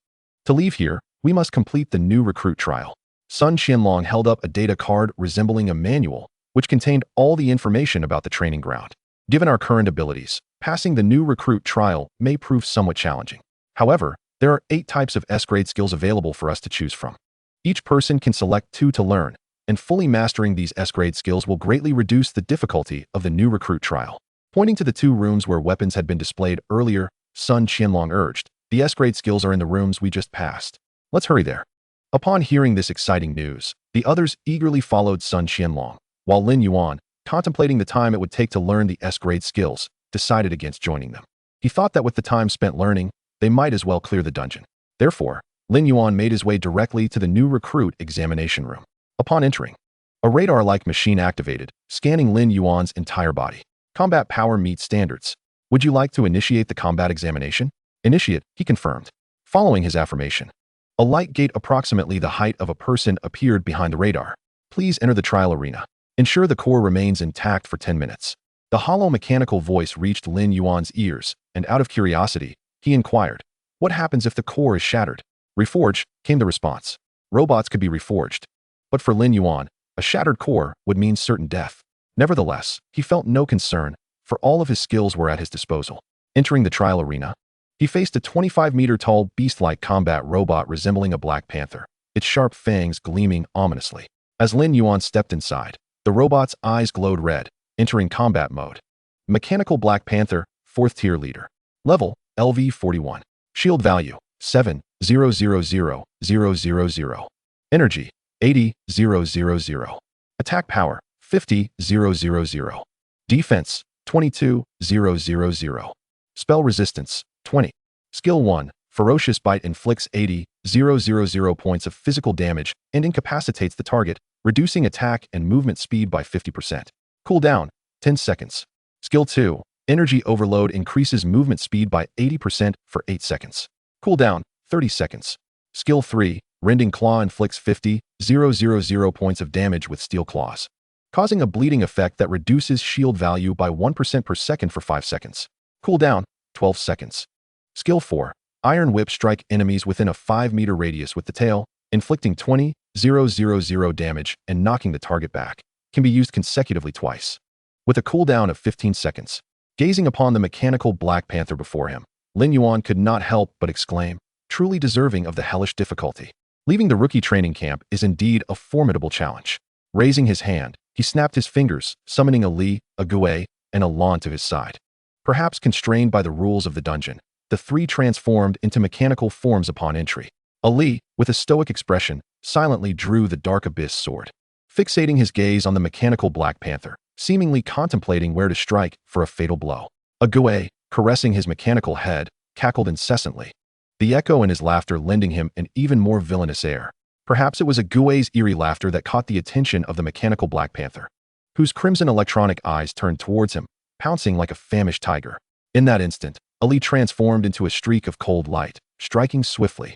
To leave here, we must complete the new recruit trial. Sun Qianlong held up a data card resembling a manual, which contained all the information about the training ground. Given our current abilities, passing the new recruit trial may prove somewhat challenging. However, there are 8 types of S-grade skills available for us to choose from. Each person can select 2 to learn, and fully mastering these S-grade skills will greatly reduce the difficulty of the new recruit trial. Pointing to the 2 rooms where weapons had been displayed earlier, Sun Qianlong urged, "The S-grade skills are in the rooms we just passed. Let's hurry there." Upon hearing this exciting news, the others eagerly followed Sun Qianlong, while Lin Yuan, contemplating the time it would take to learn the S-grade skills, decided against joining them. He thought that with the time spent learning, they might as well clear the dungeon. Therefore, Lin Yuan made his way directly to the new recruit examination room. Upon entering, a radar-like machine activated, scanning Lin Yuan's entire body. Combat power meets standards. Would you like to initiate the combat examination? Initiate, he confirmed. Following his affirmation, a light gate approximately the height of a person appeared behind the radar. Please enter the trial arena. Ensure the core remains intact for 10 minutes. The hollow mechanical voice reached Lin Yuan's ears, and out of curiosity, he inquired, "What happens if the core is shattered?" "Reforged," came the response. Robots could be reforged. But for Lin Yuan, a shattered core would mean certain death. Nevertheless, he felt no concern, for all of his skills were at his disposal. Entering the trial arena, he faced a 25-meter-tall beast-like combat robot resembling a black panther, its sharp fangs gleaming ominously. As Lin Yuan stepped inside, the robot's eyes glowed red, entering combat mode. Mechanical Black Panther, 4th tier leader. Level, LV41. Shield value, 7,000,000. Energy, 80,000. Attack power, 50,000. Defense, 22,000. Spell resistance, 20. Skill 1, Ferocious Bite inflicts 80,000 points of physical damage and incapacitates the target, reducing attack and movement speed by 50%. Cooldown, 10 seconds. Skill 2, Energy Overload increases movement speed by 80% for 8 seconds. Cooldown, 30 seconds. Skill 3, Rending Claw inflicts 50,000 points of damage with steel claws, causing a bleeding effect that reduces shield value by 1% per second for 5 seconds. Cooldown, 12 seconds. Skill 4, Iron Whip strike enemies within a 5-meter radius with the tail, inflicting 20,000 damage and knocking the target back. Can be used consecutively twice, with a cooldown of 15 seconds. Gazing upon the mechanical Black Panther before him, Lin Yuan could not help but exclaim, truly deserving of the hellish difficulty. Leaving the rookie training camp is indeed a formidable challenge. Raising his hand, he snapped his fingers, summoning a Li, a Gui, and a Lan to his side. Perhaps constrained by the rules of the dungeon, the 3 transformed into mechanical forms upon entry. A Li, with a stoic expression, silently drew the Dark Abyss sword, fixating his gaze on the mechanical Black Panther, seemingly contemplating where to strike for a fatal blow. A Gui, caressing his mechanical head, cackled incessantly, the echo in his laughter lending him an even more villainous air. Perhaps it was a Gui's eerie laughter that caught the attention of the mechanical Black Panther. whose crimson electronic eyes turned towards him, pouncing like a famished tiger. In that instant, Ali transformed into a streak of cold light, striking swiftly.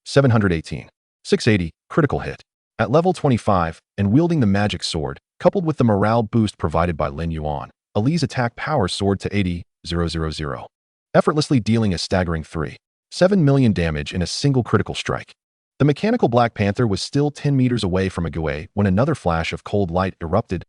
718. 680, critical hit. At level 25, and wielding the magic sword, coupled with the morale boost provided by Lin Yuan, Ali's attack power soared to 80,000, effortlessly dealing a staggering 3.7 million damage in a single critical strike. The mechanical Black Panther was still 10 meters away from Ague when another flash of cold light erupted.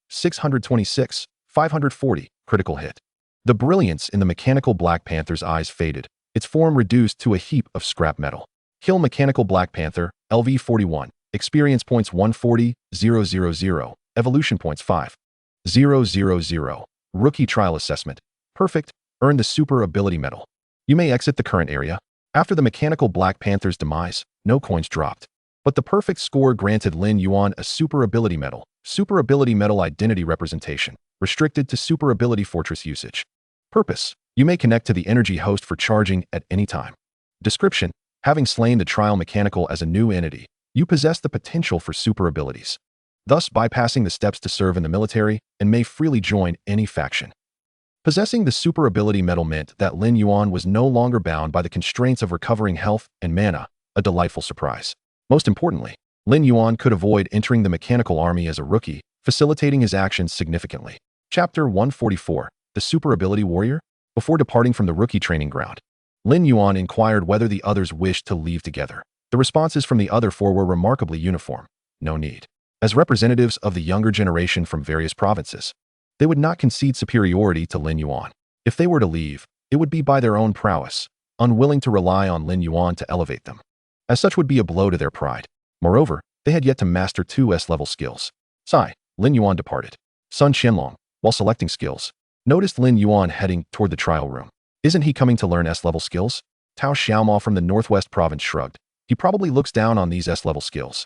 626, 540, critical hit. The brilliance in the mechanical Black Panther's eyes faded, its form reduced to a heap of scrap metal. Kill Mechanical Black Panther, LV41, experience points 140,000, evolution points 5,000. Rookie Trial Assessment. Perfect, earn the Super Ability Medal. You may exit the current area. After the Mechanical Black Panther's demise, no coins dropped. But the perfect score granted Lin Yuan a Super Ability Medal. Super Ability Medal Identity Representation, restricted to Super Ability Fortress usage. Purpose: you may connect to the energy host for charging at any time. Description: having slain the Trial Mechanical as a new entity, you possess the potential for super abilities, thus bypassing the steps to serve in the military and may freely join any faction. Possessing the Super Ability Medal meant that Lin Yuan was no longer bound by the constraints of recovering health and mana, a delightful surprise. Most importantly, Lin Yuan could avoid entering the mechanical army as a rookie, facilitating his actions significantly. Chapter 144, The Super Ability Warrior? Before departing from the rookie training ground, Lin Yuan inquired whether the others wished to leave together. The responses from the other four were remarkably uniform. No need. As representatives of the younger generation from various provinces, they would not concede superiority to Lin Yuan. If they were to leave, it would be by their own prowess, unwilling to rely on Lin Yuan to elevate them. As such would be a blow to their pride. Moreover, they had yet to master 2 S-level skills. Sigh, Lin Yuan departed. Sun Qianlong, while selecting skills, noticed Lin Yuan heading toward the trial room. Isn't he coming to learn S-level skills? Tao Xiaomao from the Northwest Province shrugged. He probably looks down on these S-level skills.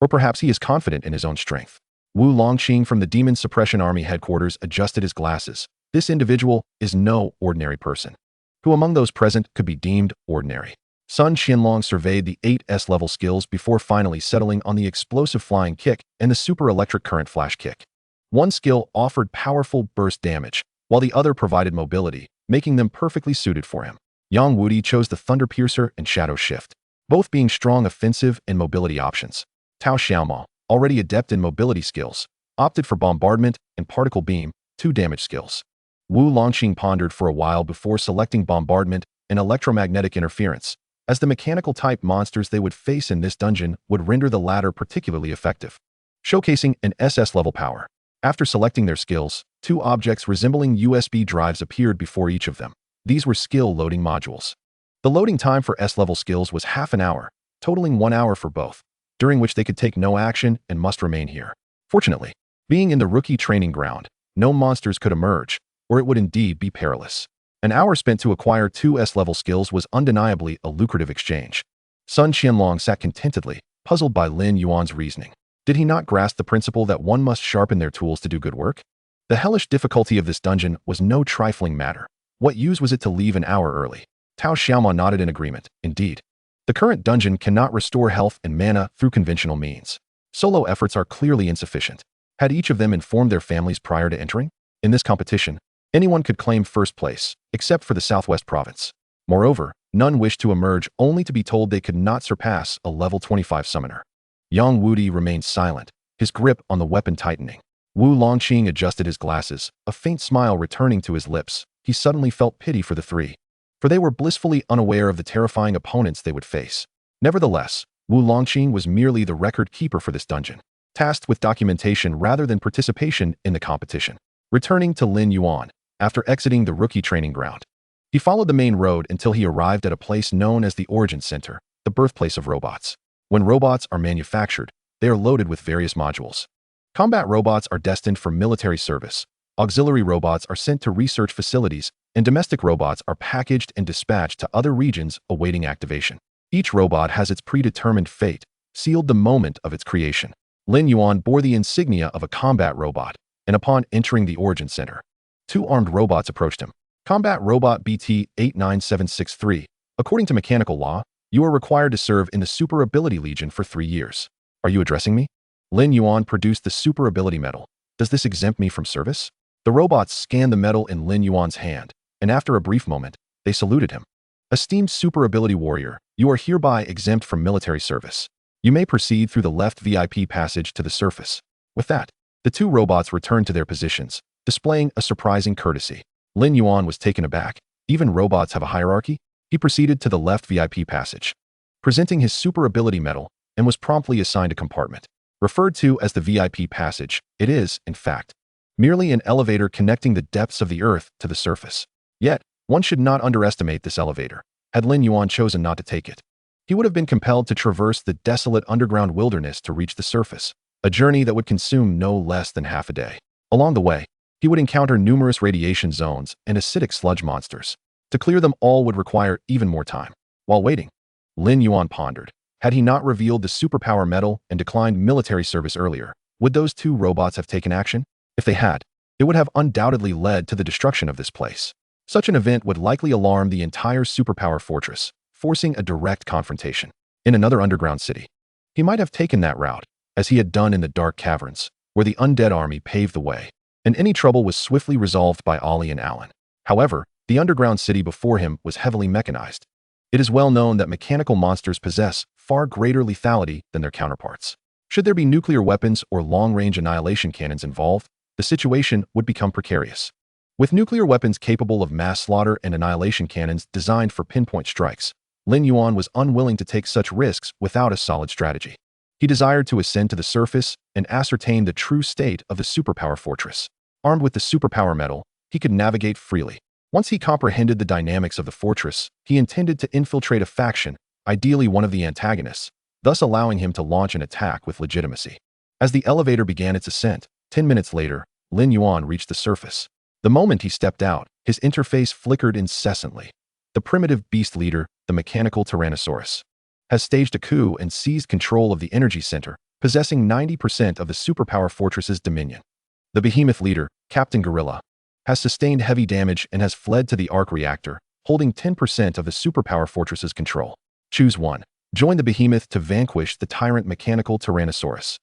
Or perhaps he is confident in his own strength. Wu Longqing from the Demon Suppression Army headquarters adjusted his glasses. This individual is no ordinary person. Who among those present could be deemed ordinary? Sun Qianlong surveyed the 8 S-level skills before finally settling on the explosive flying kick and the super electric current flash kick. One skill offered powerful burst damage, while the other provided mobility, making them perfectly suited for him. Yang Wudi chose the Thunder Piercer and Shadow Shift, both being strong offensive and mobility options. Tao Xiaomao, already adept in mobility skills, opted for Bombardment and Particle Beam, 2 damage skills. Wu Longqing pondered for a while before selecting Bombardment and Electromagnetic Interference, as the mechanical-type monsters they would face in this dungeon would render the latter particularly effective, showcasing an SS-level power. After selecting their skills, 2 objects resembling USB drives appeared before each of them. These were skill loading modules. The loading time for S-level skills was half an hour, totaling 1 hour for both, during which they could take no action and must remain here. Fortunately, being in the rookie training ground, no monsters could emerge, or it would indeed be perilous. An hour spent to acquire 2 S-level skills was undeniably a lucrative exchange. Sun Qianlong sat contentedly, puzzled by Lin Yuan's reasoning. Did he not grasp the principle that one must sharpen their tools to do good work? The hellish difficulty of this dungeon was no trifling matter. What use was it to leave an hour early? Tao Xiaomao nodded in agreement. Indeed, the current dungeon cannot restore health and mana through conventional means. Solo efforts are clearly insufficient. Had each of them informed their families prior to entering? In this competition, anyone could claim first place, except for the Southwest Province. Moreover, none wished to emerge only to be told they could not surpass a level 25 summoner. Yang Wudi remained silent, his grip on the weapon tightening. Wu Longqing adjusted his glasses, a faint smile returning to his lips. He suddenly felt pity for the 3, for they were blissfully unaware of the terrifying opponents they would face. Nevertheless, Wu Longqing was merely the record keeper for this dungeon, tasked with documentation rather than participation in the competition. Returning to Lin Yuan, after exiting the rookie training ground, he followed the main road until he arrived at a place known as the Origin Center, the birthplace of robots. When robots are manufactured, they are loaded with various modules. Combat robots are destined for military service, auxiliary robots are sent to research facilities, and domestic robots are packaged and dispatched to other regions awaiting activation. Each robot has its predetermined fate, sealed the moment of its creation. Lin Yuan bore the insignia of a combat robot, and upon entering the Origin Center, 2 armed robots approached him. Combat Robot BT-89763. According to mechanical law, you are required to serve in the Super Ability Legion for 3 years. Are you addressing me? Lin Yuan produced the Super Ability Medal, Does this exempt me from service? The robots scanned the metal in Lin Yuan's hand, and after a brief moment, they saluted him. Esteemed super ability warrior, you are hereby exempt from military service. You may proceed through the left VIP passage to the surface. With that, the two robots returned to their positions, displaying a surprising courtesy. Lin Yuan was taken aback. Even robots have a hierarchy? He proceeded to the left VIP passage, presenting his super ability medal, and was promptly assigned a compartment. Referred to as the VIP passage, it is, in fact, merely an elevator connecting the depths of the earth to the surface. Yet, one should not underestimate this elevator. Had Lin Yuan chosen not to take it, he would have been compelled to traverse the desolate underground wilderness to reach the surface, a journey that would consume no less than half a day. Along the way, he would encounter numerous radiation zones and acidic sludge monsters. To clear them all would require even more time. While waiting, Lin Yuan pondered. Had he not revealed the superpower medal and declined military service earlier, would those two robots have taken action? If they had, it would have undoubtedly led to the destruction of this place. Such an event would likely alarm the entire superpower fortress, forcing a direct confrontation. In another underground city, he might have taken that route, as he had done in the dark caverns, where the undead army paved the way, and any trouble was swiftly resolved by Ollie and Alan. However, the underground city before him was heavily mechanized. It is well known that mechanical monsters possess far greater lethality than their counterparts. Should there be nuclear weapons or long-range annihilation cannons involved, the situation would become precarious. With nuclear weapons capable of mass slaughter and annihilation cannons designed for pinpoint strikes, Lin Yuan was unwilling to take such risks without a solid strategy. He desired to ascend to the surface and ascertain the true state of the superpower fortress. Armed with the superpower medal, he could navigate freely. Once he comprehended the dynamics of the fortress, he intended to infiltrate a faction, ideally one of the antagonists, thus allowing him to launch an attack with legitimacy. As the elevator began its ascent, 10 minutes later, Lin Yuan reached the surface. The moment he stepped out, his interface flickered incessantly. The primitive beast leader, the mechanical Tyrannosaurus, has staged a coup and seized control of the energy center, possessing 90% of the superpower fortress's dominion. The behemoth leader, Captain Gorilla, has sustained heavy damage and has fled to the arc reactor, holding 10% of the superpower fortress's control. Choose 1. Join the behemoth to vanquish the tyrant mechanical Tyrannosaurus.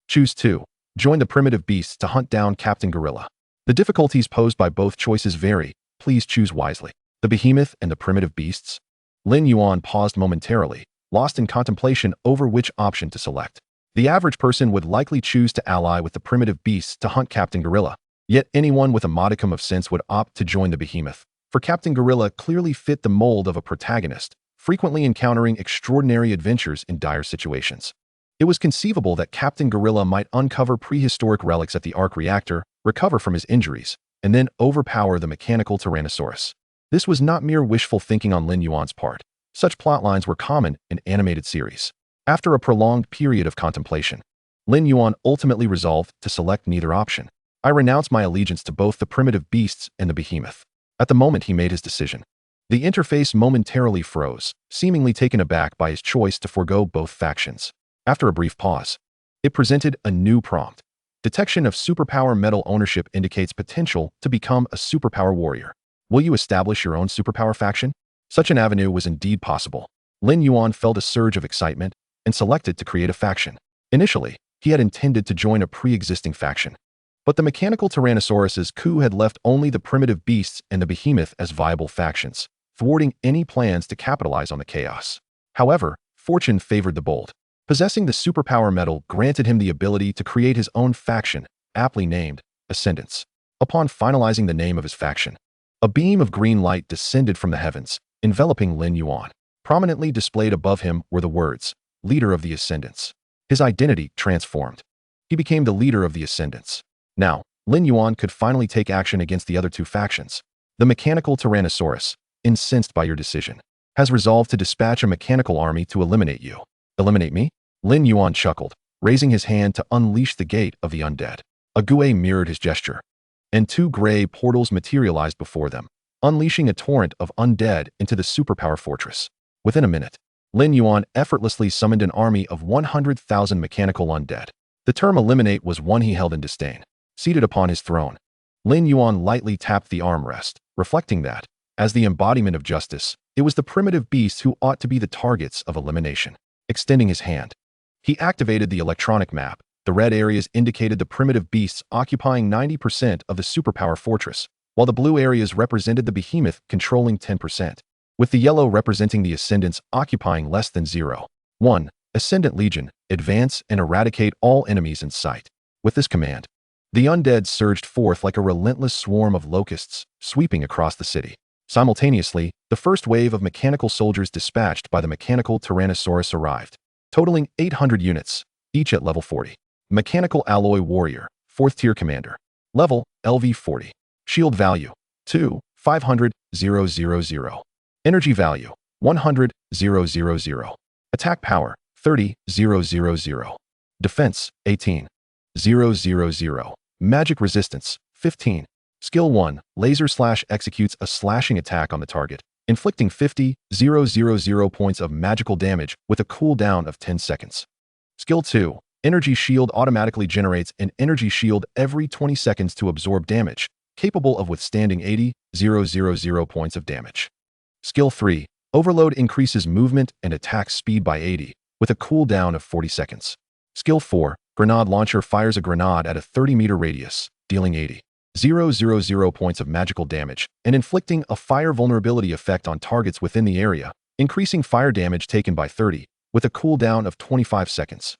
Choose 2. Join the primitive beasts to hunt down Captain Gorilla. The difficulties posed by both choices vary. Please choose wisely. The behemoth and the primitive beasts? Lin Yuan paused momentarily, lost in contemplation over which option to select. The average person would likely choose to ally with the primitive beasts to hunt Captain Gorilla. Yet anyone with a modicum of sense would opt to join the behemoth, for Captain Gorilla clearly fit the mold of a protagonist, frequently encountering extraordinary adventures in dire situations. It was conceivable that Captain Gorilla might uncover prehistoric relics at the arc reactor, recover from his injuries, and then overpower the mechanical Tyrannosaurus. This was not mere wishful thinking on Lin Yuan's part. Such plotlines were common in animated series. After a prolonged period of contemplation, Lin Yuan ultimately resolved to select neither option. I renounce my allegiance to both the primitive beasts and the behemoth. At the moment he made his decision, the interface momentarily froze, seemingly taken aback by his choice to forego both factions. After a brief pause, it presented a new prompt. Detection of superpower medal ownership indicates potential to become a superpower warrior. Will you establish your own superpower faction? Such an avenue was indeed possible. Lin Yuan felt a surge of excitement and selected to create a faction. Initially, he had intended to join a pre-existing faction, but the mechanical Tyrannosaurus's coup had left only the primitive beasts and the behemoth as viable factions, thwarting any plans to capitalize on the chaos. However, fortune favored the bold. Possessing the superpower medal granted him the ability to create his own faction, aptly named Ascendants. Upon finalizing the name of his faction, a beam of green light descended from the heavens, enveloping Lin Yuan. Prominently displayed above him were the words, Leader of the Ascendants. His identity transformed. He became the leader of the Ascendants. Now, Lin Yuan could finally take action against the other two factions. The mechanical Tyrannosaurus, incensed by your decision, has resolved to dispatch a mechanical army to eliminate you. Eliminate me? Lin Yuan chuckled, raising his hand to unleash the gate of the undead. A Gue mirrored his gesture, and two gray portals materialized before them, unleashing a torrent of undead into the superpower fortress. Within a minute, Lin Yuan effortlessly summoned an army of 100,000 mechanical undead. The term eliminate was one he held in disdain. Seated upon his throne, Lin Yuan lightly tapped the armrest, reflecting that, as the embodiment of justice, it was the primitive beasts who ought to be the targets of elimination. Extending his hand, he activated the electronic map, The red areas indicated the primitive beasts occupying 90% of the superpower fortress, while the blue areas represented the behemoth controlling 10%, with the yellow representing the ascendants occupying less than 0.1. Ascendant Legion, advance and eradicate all enemies in sight. With this command, the undead surged forth like a relentless swarm of locusts, sweeping across the city. Simultaneously, the first wave of mechanical soldiers dispatched by the mechanical Tyrannosaurus arrived, totaling 800 units, each at level 40. Mechanical Alloy Warrior, 4th Tier Commander. Level, LV 40. Shield value, 2, 500, 000. Energy value, 100, 000. Attack power, 30, 000. Defense, 18, 000. Magic resistance, 15. Skill 1, laser/executes a slashing attack on the target, inflicting 50, 000 points of magical damage with a cooldown of 10 seconds. Skill 2, energy shield automatically generates an energy shield every 20 seconds to absorb damage, capable of withstanding 80, 000 points of damage. Skill 3, overload increases movement and attack speed by 80, with a cooldown of 40 seconds. Skill 4, grenade launcher fires a grenade at a 30-meter radius, dealing 80, 000 points of magical damage and inflicting a fire vulnerability effect on targets within the area, increasing fire damage taken by 30, with a cooldown of 25 seconds.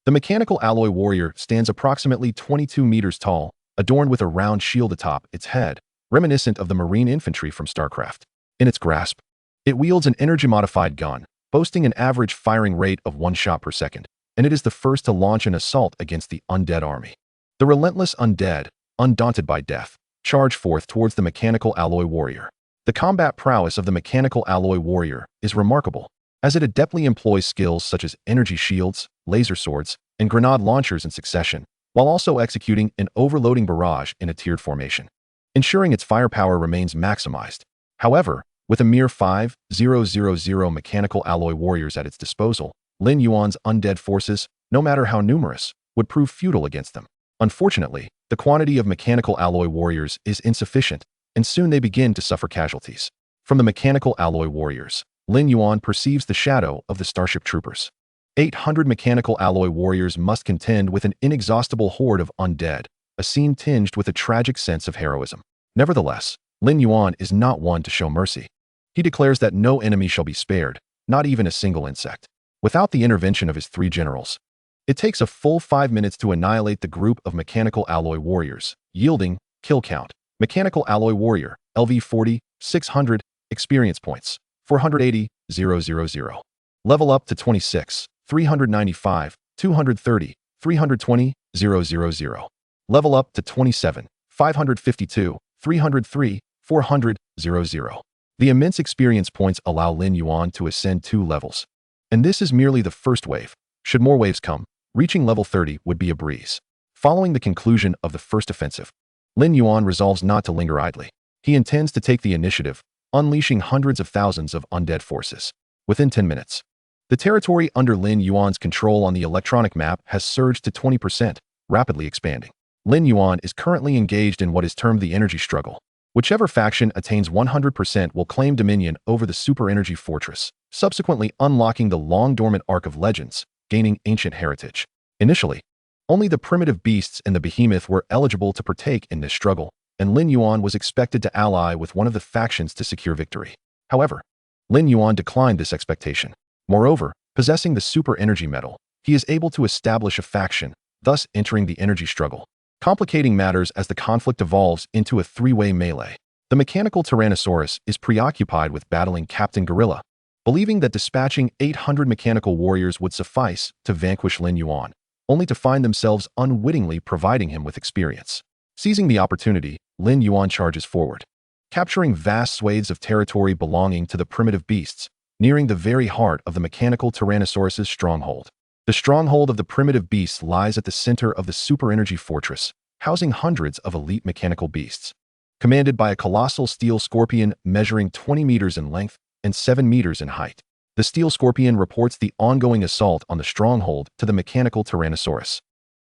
The Mechanical Alloy Warrior stands approximately 22 meters tall, adorned with a round shield atop its head, reminiscent of the Marine infantry from StarCraft. In its grasp, it wields an energy-modified gun, boasting an average firing rate of 1 shot per second, and it is the first to launch an assault against the undead army. The relentless undead, undaunted by death, charge forth towards the Mechanical Alloy Warrior. The combat prowess of the Mechanical Alloy Warrior is remarkable, as it adeptly employs skills such as energy shields, laser swords, and grenade launchers in succession, while also executing an overloading barrage in a tiered formation, ensuring its firepower remains maximized. However, with a mere 5,000 Mechanical Alloy Warriors at its disposal, Lin Yuan's undead forces, no matter how numerous, would prove futile against them. Unfortunately, the quantity of Mechanical Alloy Warriors is insufficient, and soon they begin to suffer casualties. From the Mechanical Alloy Warriors, Lin Yuan perceives the shadow of the Starship Troopers. 800 Mechanical Alloy Warriors must contend with an inexhaustible horde of undead, a scene tinged with a tragic sense of heroism. Nevertheless, Lin Yuan is not one to show mercy. He declares that no enemy shall be spared, not even a single insect. Without the intervention of his 3 generals, it takes a full 5 minutes to annihilate the group of Mechanical Alloy Warriors, yielding kill count. Mechanical Alloy Warrior, LV 40, 600, experience points, 480, 000. Level up to 26, 395, 230, 320, 000. Level up to 27, 552, 303, 400, 00. The immense experience points allow Lin Yuan to ascend 2 levels. And this is merely the first wave. Should more waves come, reaching level 30 would be a breeze. Following the conclusion of the first offensive, Lin Yuan resolves not to linger idly. He intends to take the initiative, unleashing hundreds of thousands of undead forces. Within 10 minutes, the territory under Lin Yuan's control on the electronic map has surged to 20%, rapidly expanding. Lin Yuan is currently engaged in what is termed the energy struggle. Whichever faction attains 100% will claim dominion over the super energy fortress, subsequently unlocking the long-dormant Arc of Legends, gaining ancient heritage. Initially, only the primitive beasts and the behemoth were eligible to partake in this struggle, and Lin Yuan was expected to ally with one of the factions to secure victory. However, Lin Yuan declined this expectation. Moreover, possessing the super energy metal, he is able to establish a faction, thus entering the energy struggle, complicating matters as the conflict evolves into a 3-way melee. The mechanical Tyrannosaurus is preoccupied with battling Captain Gorilla, believing that dispatching 800 mechanical warriors would suffice to vanquish Lin Yuan, only to find themselves unwittingly providing him with experience. Seizing the opportunity, Lin Yuan charges forward, capturing vast swathes of territory belonging to the primitive beasts, nearing the very heart of the mechanical Tyrannosaurus's stronghold. The stronghold of the primitive beasts lies at the center of the super energy fortress, housing hundreds of elite mechanical beasts. Commanded by a colossal steel scorpion measuring 20 meters in length and 7 meters in height, the steel scorpion reports the ongoing assault on the stronghold to the mechanical Tyrannosaurus,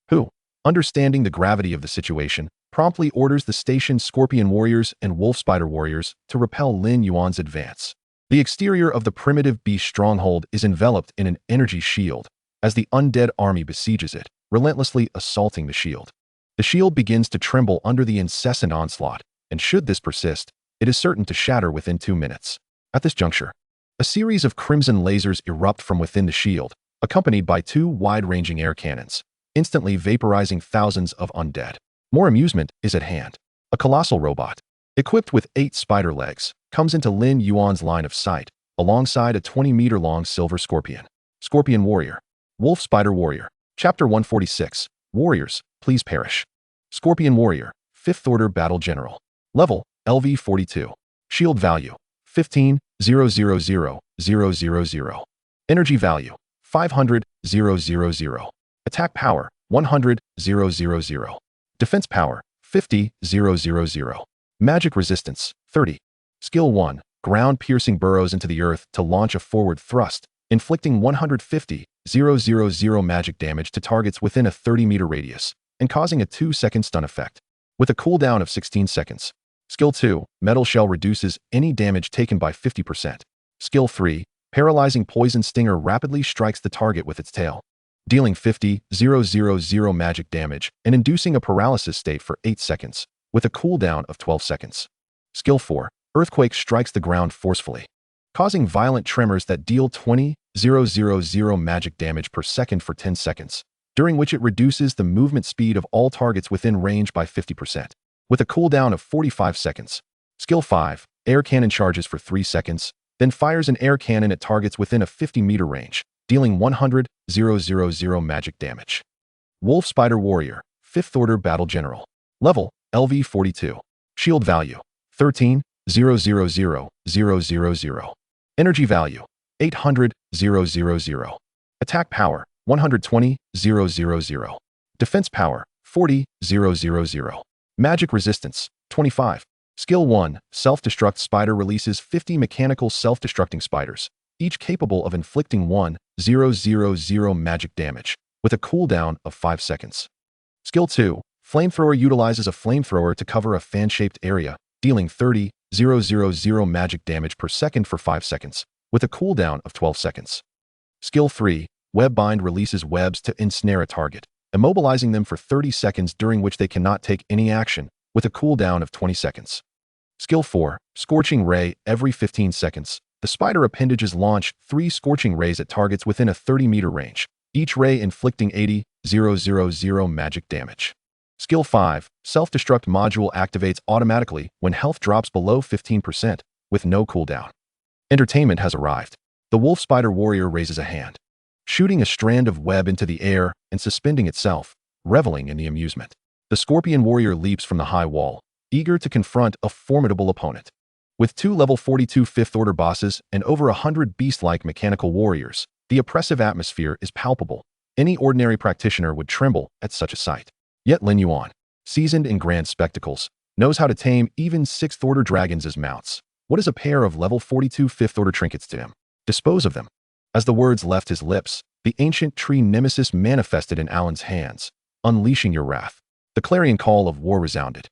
who, understanding the gravity of the situation, promptly orders the station's scorpion warriors and wolf spider warriors to repel Lin Yuan's advance. The exterior of the primitive beast stronghold is enveloped in an energy shield, as the undead army besieges it, relentlessly assaulting the shield. The shield begins to tremble under the incessant onslaught, and should this persist, it is certain to shatter within 2 minutes. At this juncture, a series of crimson lasers erupt from within the shield, accompanied by 2 wide-ranging air cannons, instantly vaporizing thousands of undead. More amusement is at hand. A colossal robot, equipped with 8 spider legs, comes into Lin Yuan's line of sight, alongside a 20-meter-long silver scorpion. Scorpion Warrior. Wolf Spider Warrior. Chapter 146. Warriors, please perish. Scorpion Warrior. 5th Order Battle General. Level, LV42. Shield value, 15,000,000. Energy value, 500,000. Attack power, 100,000. Defense power, 50,000. Magic resistance, 30. Skill 1. Ground piercing burrows into the earth to launch a forward thrust, inflicting 150,000 magic damage to targets within a 30-meter radius, and causing a 2-second stun effect, with a cooldown of 16 seconds. Skill 2. Metal Shell reduces any damage taken by 50%. Skill 3. Paralyzing Poison Stinger rapidly strikes the target with its tail, dealing 50,000 magic damage and inducing a paralysis state for 8 seconds, with a cooldown of 12 seconds. Skill 4. Earthquake strikes the ground forcefully, causing violent tremors that deal 20,000 magic damage per second for 10 seconds, during which it reduces the movement speed of all targets within range by 50%, with a cooldown of 45 seconds. Skill 5. Air Cannon charges for 3 seconds, then fires an air cannon at targets within a 50-meter range, dealing 100,000 magic damage. Wolf Spider Warrior. 5th Order Battle General. Level, LV42. Shield value, 13,000,000. Energy value, 800,000. Attack power, 120,000. Defense power, 40,000. Magic resistance, 25. Skill 1. Self-destruct spider releases 50 mechanical self-destructing spiders, each capable of inflicting 1,000 magic damage, with a cooldown of 5 seconds. Skill 2. Flamethrower utilizes a flamethrower to cover a fan-shaped area, dealing 30,000 magic damage per second for 5 seconds, with a cooldown of 12 seconds. Skill 3. Webbind releases webs to ensnare a target, immobilizing them for 30 seconds during which they cannot take any action, with a cooldown of 20 seconds. Skill 4. Scorching Ray. Every 15 seconds, the spider appendages launch 3 scorching rays at targets within a 30-meter range, each ray inflicting 80,000 magic damage. Skill 5. Self-destruct module activates automatically when health drops below 15%, with no cooldown. Entertainment has arrived. The Wolf Spider Warrior raises a hand, shooting a strand of web into the air and suspending itself, reveling in the amusement. The Scorpion Warrior leaps from the high wall, eager to confront a formidable opponent. With 2 level 42 5th Order bosses and over 100 beast-like mechanical warriors, the oppressive atmosphere is palpable. Any ordinary practitioner would tremble at such a sight. Yet Lin Yuan, seasoned in grand spectacles, knows how to tame even 6th Order dragons as mounts. What is a pair of level 42 5th Order trinkets to him? Dispose of them. As the words left his lips, the ancient tree nemesis manifested in Alan's hands, unleashing your wrath. The clarion call of war resounded,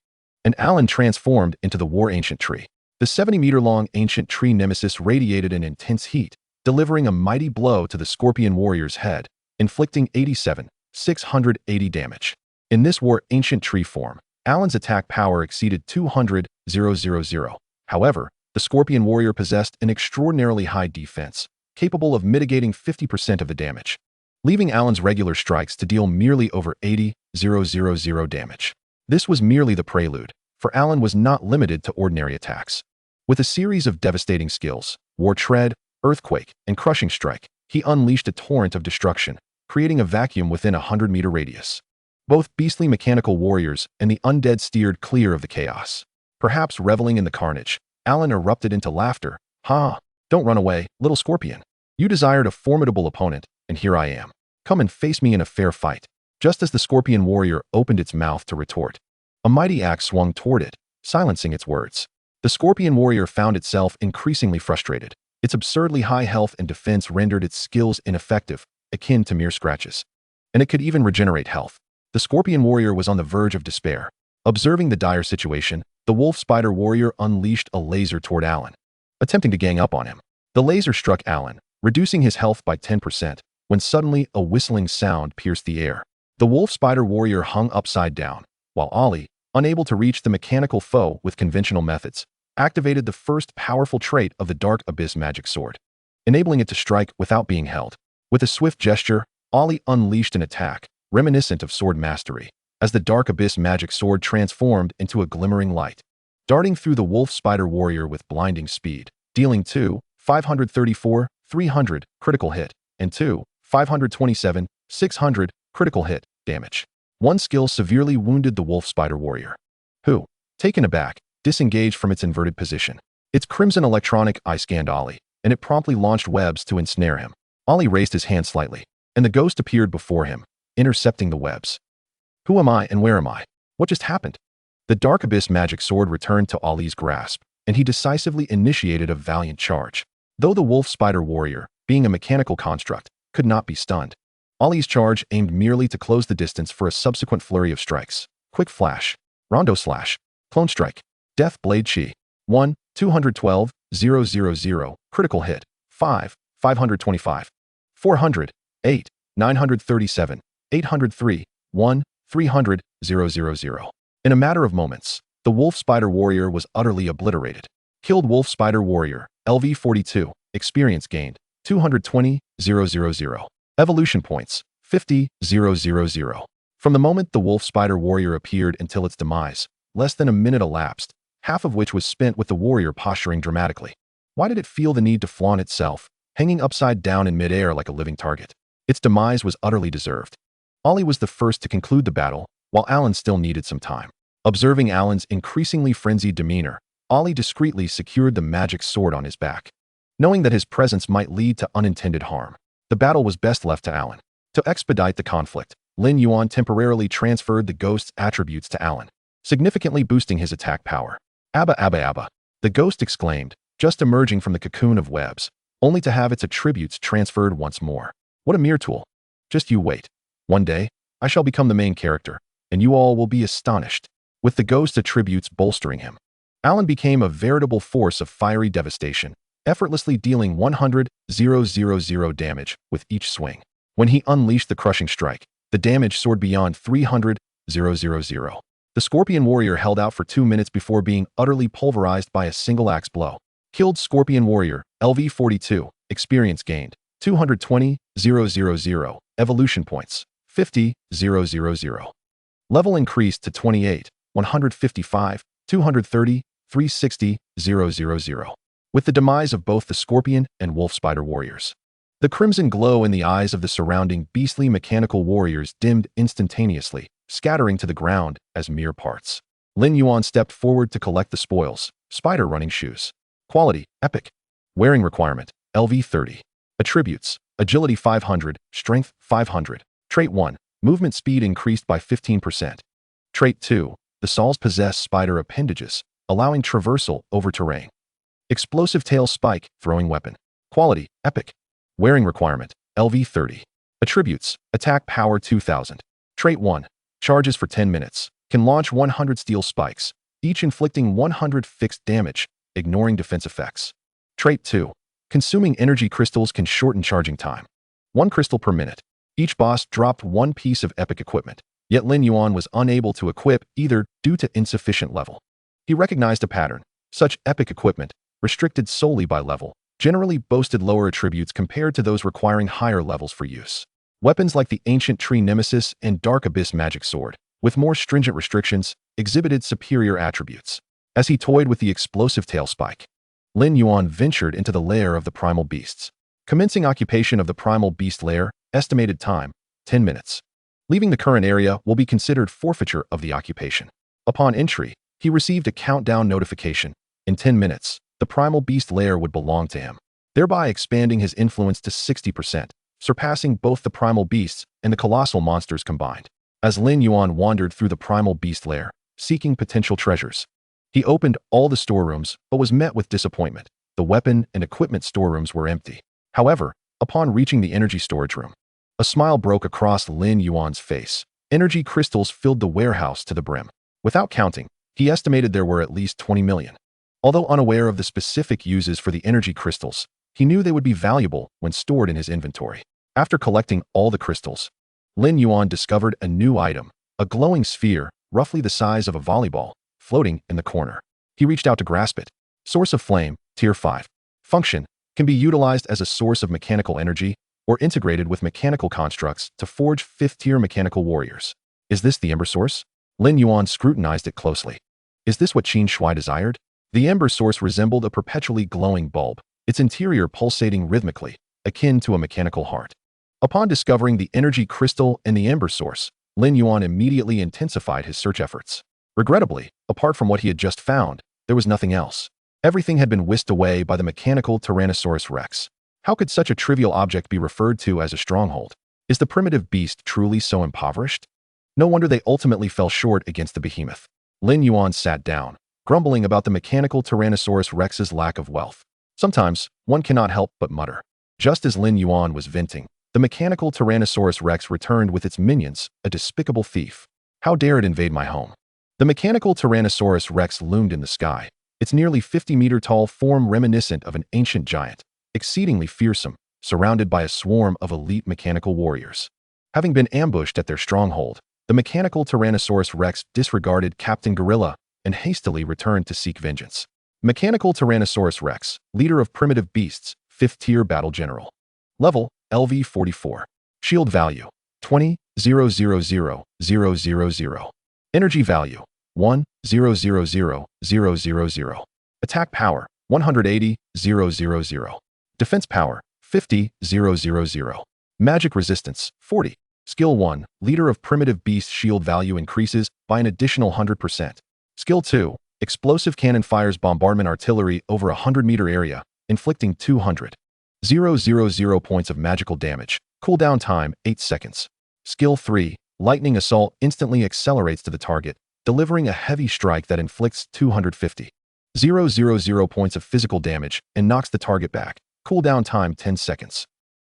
and Alan transformed into the war ancient tree. The 70-meter-long ancient tree nemesis radiated an intense heat, delivering a mighty blow to the Scorpion Warrior's head, inflicting 87,680 damage. In this war ancient tree form, Alan's attack power exceeded 200,000. However, the Scorpion Warrior possessed an extraordinarily high defense, capable of mitigating 50% of the damage, leaving Alan's regular strikes to deal merely over 80,000 damage. This was merely the prelude, for Alan was not limited to ordinary attacks. With a series of devastating skills, War Tread, Earthquake, and Crushing Strike, he unleashed a torrent of destruction, creating a vacuum within a 100-meter radius. Both beastly mechanical warriors and the undead steered clear of the chaos. Perhaps reveling in the carnage, Alan erupted into laughter. "Ha! Don't run away, little scorpion. You desired a formidable opponent, and here I am. Come and face me in a fair fight." Just as the Scorpion Warrior opened its mouth to retort, a mighty axe swung toward it, silencing its words. The Scorpion Warrior found itself increasingly frustrated. Its absurdly high health and defense rendered its skills ineffective, akin to mere scratches. And it could even regenerate health. The Scorpion Warrior was on the verge of despair. Observing the dire situation, the Wolf Spider Warrior unleashed a laser toward Alan, attempting to gang up on him. The laser struck Alan, reducing his health by 10%, when suddenly a whistling sound pierced the air. The wolf spider warrior hung upside down, while Ollie, unable to reach the mechanical foe with conventional methods, activated the first powerful trait of the Dark Abyss magic sword, enabling it to strike without being held. With a swift gesture, Ollie unleashed an attack, reminiscent of sword mastery, as the Dark Abyss magic sword transformed into a glimmering light, darting through the wolf spider warrior with blinding speed, dealing 2, 534, 300 critical hit, and 2, 527, 600 critical hit damage. One skill severely wounded the wolf spider warrior, who, taken aback, disengaged from its inverted position. Its crimson electronic eye scanned Ollie, and it promptly launched webs to ensnare him. Ollie raised his hand slightly, and the ghost appeared before him, intercepting the webs. Who am I and where am I? What just happened? The Dark Abyss magic sword returned to Ollie's grasp, and he decisively initiated a valiant charge. Though the wolf spider warrior, being a mechanical construct, could not be stunned, Ollie's charge aimed merely to close the distance for a subsequent flurry of strikes. Quick Flash, Rondo Slash, Clone Strike, Death Blade Chi, 1, 212, 000, critical hit, 5, 525, 400, 8, 937, 803, 1, 300, 000. In a matter of moments, the wolf spider warrior was utterly obliterated. Killed wolf spider warrior, LV42, experience gained, 220, 000. Evolution points, 50, 000. From the moment the wolf spider warrior appeared until its demise, less than a minute elapsed, half of which was spent with the warrior posturing dramatically. Why did it feel the need to flaunt itself, hanging upside down in midair like a living target? Its demise was utterly deserved. Ollie was the first to conclude the battle, while Alan still needed some time. Observing Alan's increasingly frenzied demeanor, Ollie discreetly secured the magic sword on his back, knowing that his presence might lead to unintended harm. The battle was best left to Alan. To expedite the conflict, Lin Yuan temporarily transferred the ghost's attributes to Alan, significantly boosting his attack power. Abba abba abba, the ghost exclaimed, just emerging from the cocoon of webs, only to have its attributes transferred once more. What a mere tool. Just you wait. One day, I shall become the main character, and you all will be astonished. With the ghost's attributes bolstering him, Alan became a veritable force of fiery devastation, effortlessly dealing 100,000 damage with each swing. When he unleashed the crushing strike, the damage soared beyond 300,000. The Scorpion warrior held out for 2 minutes before being utterly pulverized by a single axe blow. Killed Scorpion warrior, LV42, experience gained, 220,000, evolution points, 50,000. Level increased to 28, 155, 230, 360,000. With the demise of both the Scorpion and Wolf Spider warriors, the crimson glow in the eyes of the surrounding beastly mechanical warriors dimmed instantaneously, scattering to the ground as mere parts. Lin Yuan stepped forward to collect the spoils. Spider running shoes. Quality, epic. Wearing requirement, LV30. Attributes, agility 500, strength 500. Trait 1, movement speed increased by 15%. Trait 2, the saws possess spider appendages, allowing traversal over terrain. Explosive tail spike, throwing weapon. Quality, epic. Wearing requirement, LV30. Attributes, attack power 2000. Trait 1, charges for 10 minutes. Can launch 100 steel spikes, each inflicting 100 fixed damage, ignoring defense effects. Trait 2, consuming energy crystals can shorten charging time. 1 crystal per minute. Each boss dropped 1 piece of epic equipment, yet Lin Yuan was unable to equip either due to insufficient level. He recognized a pattern. Such epic equipment, restricted solely by level, generally boasted lower attributes compared to those requiring higher levels for use. Weapons like the Ancient Tree Nemesis and Dark Abyss Magic Sword, with more stringent restrictions, exhibited superior attributes. As he toyed with the explosive tail spike, Lin Yuan ventured into the lair of the primal beasts. Commencing occupation of the primal beast lair, estimated time, 10 minutes. Leaving the current area will be considered forfeiture of the occupation. Upon entry, he received a countdown notification. In 10 minutes, the primal beast lair would belong to him, thereby expanding his influence to 60%, surpassing both the primal beasts and the colossal monsters combined. As Lin Yuan wandered through the primal beast lair, seeking potential treasures, he opened all the storerooms but was met with disappointment. The weapon and equipment storerooms were empty. However, upon reaching the energy storage room, a smile broke across Lin Yuan's face. Energy crystals filled the warehouse to the brim. Without counting, he estimated there were at least 20 million. Although unaware of the specific uses for the energy crystals, he knew they would be valuable when stored in his inventory. After collecting all the crystals, Lin Yuan discovered a new item, a glowing sphere, roughly the size of a volleyball, floating in the corner. He reached out to grasp it. Source of flame, tier 5. Function, can be utilized as a source of mechanical energy or integrated with mechanical constructs to forge 5th-tier mechanical warriors. Is this the Ember Source? Lin Yuan scrutinized it closely. Is this what Qin Shui desired? The Ember Source resembled a perpetually glowing bulb, its interior pulsating rhythmically, akin to a mechanical heart. Upon discovering the energy crystal and the Ember Source, Lin Yuan immediately intensified his search efforts. Regrettably, apart from what he had just found, there was nothing else. Everything had been whisked away by the mechanical Tyrannosaurus Rex. How could such a trivial object be referred to as a stronghold? Is the primitive beast truly so impoverished? No wonder they ultimately fell short against the behemoth. Lin Yuan sat down, grumbling about the mechanical Tyrannosaurus Rex's lack of wealth. Sometimes, one cannot help but mutter. Just as Lin Yuan was venting, the mechanical Tyrannosaurus Rex returned with its minions, a despicable thief. How dare it invade my home? The mechanical Tyrannosaurus Rex loomed in the sky, its nearly 50-meter-tall form reminiscent of an ancient giant, exceedingly fearsome, surrounded by a swarm of elite mechanical warriors. Having been ambushed at their stronghold, the mechanical Tyrannosaurus Rex disregarded Captain Gorilla and hastily returned to seek vengeance. Mechanical Tyrannosaurus Rex, leader of primitive beasts, 5th-tier battle general. Level, LV44. Shield value, 20,000,000. Energy value, 1,000,000. Attack power, 180,000. Defense power, 50,000. Magic resistance, 40. Skill 1, leader of primitive beast shield value increases by an additional 100%. Skill 2, explosive cannon fires bombardment artillery over a 100-meter area, inflicting 200,000 points of magical damage. Cooldown time, 8 seconds. Skill 3, lightning assault instantly accelerates to the target, delivering a heavy strike that inflicts 250,000 points of physical damage and knocks the target back. Cooldown time, 10 seconds.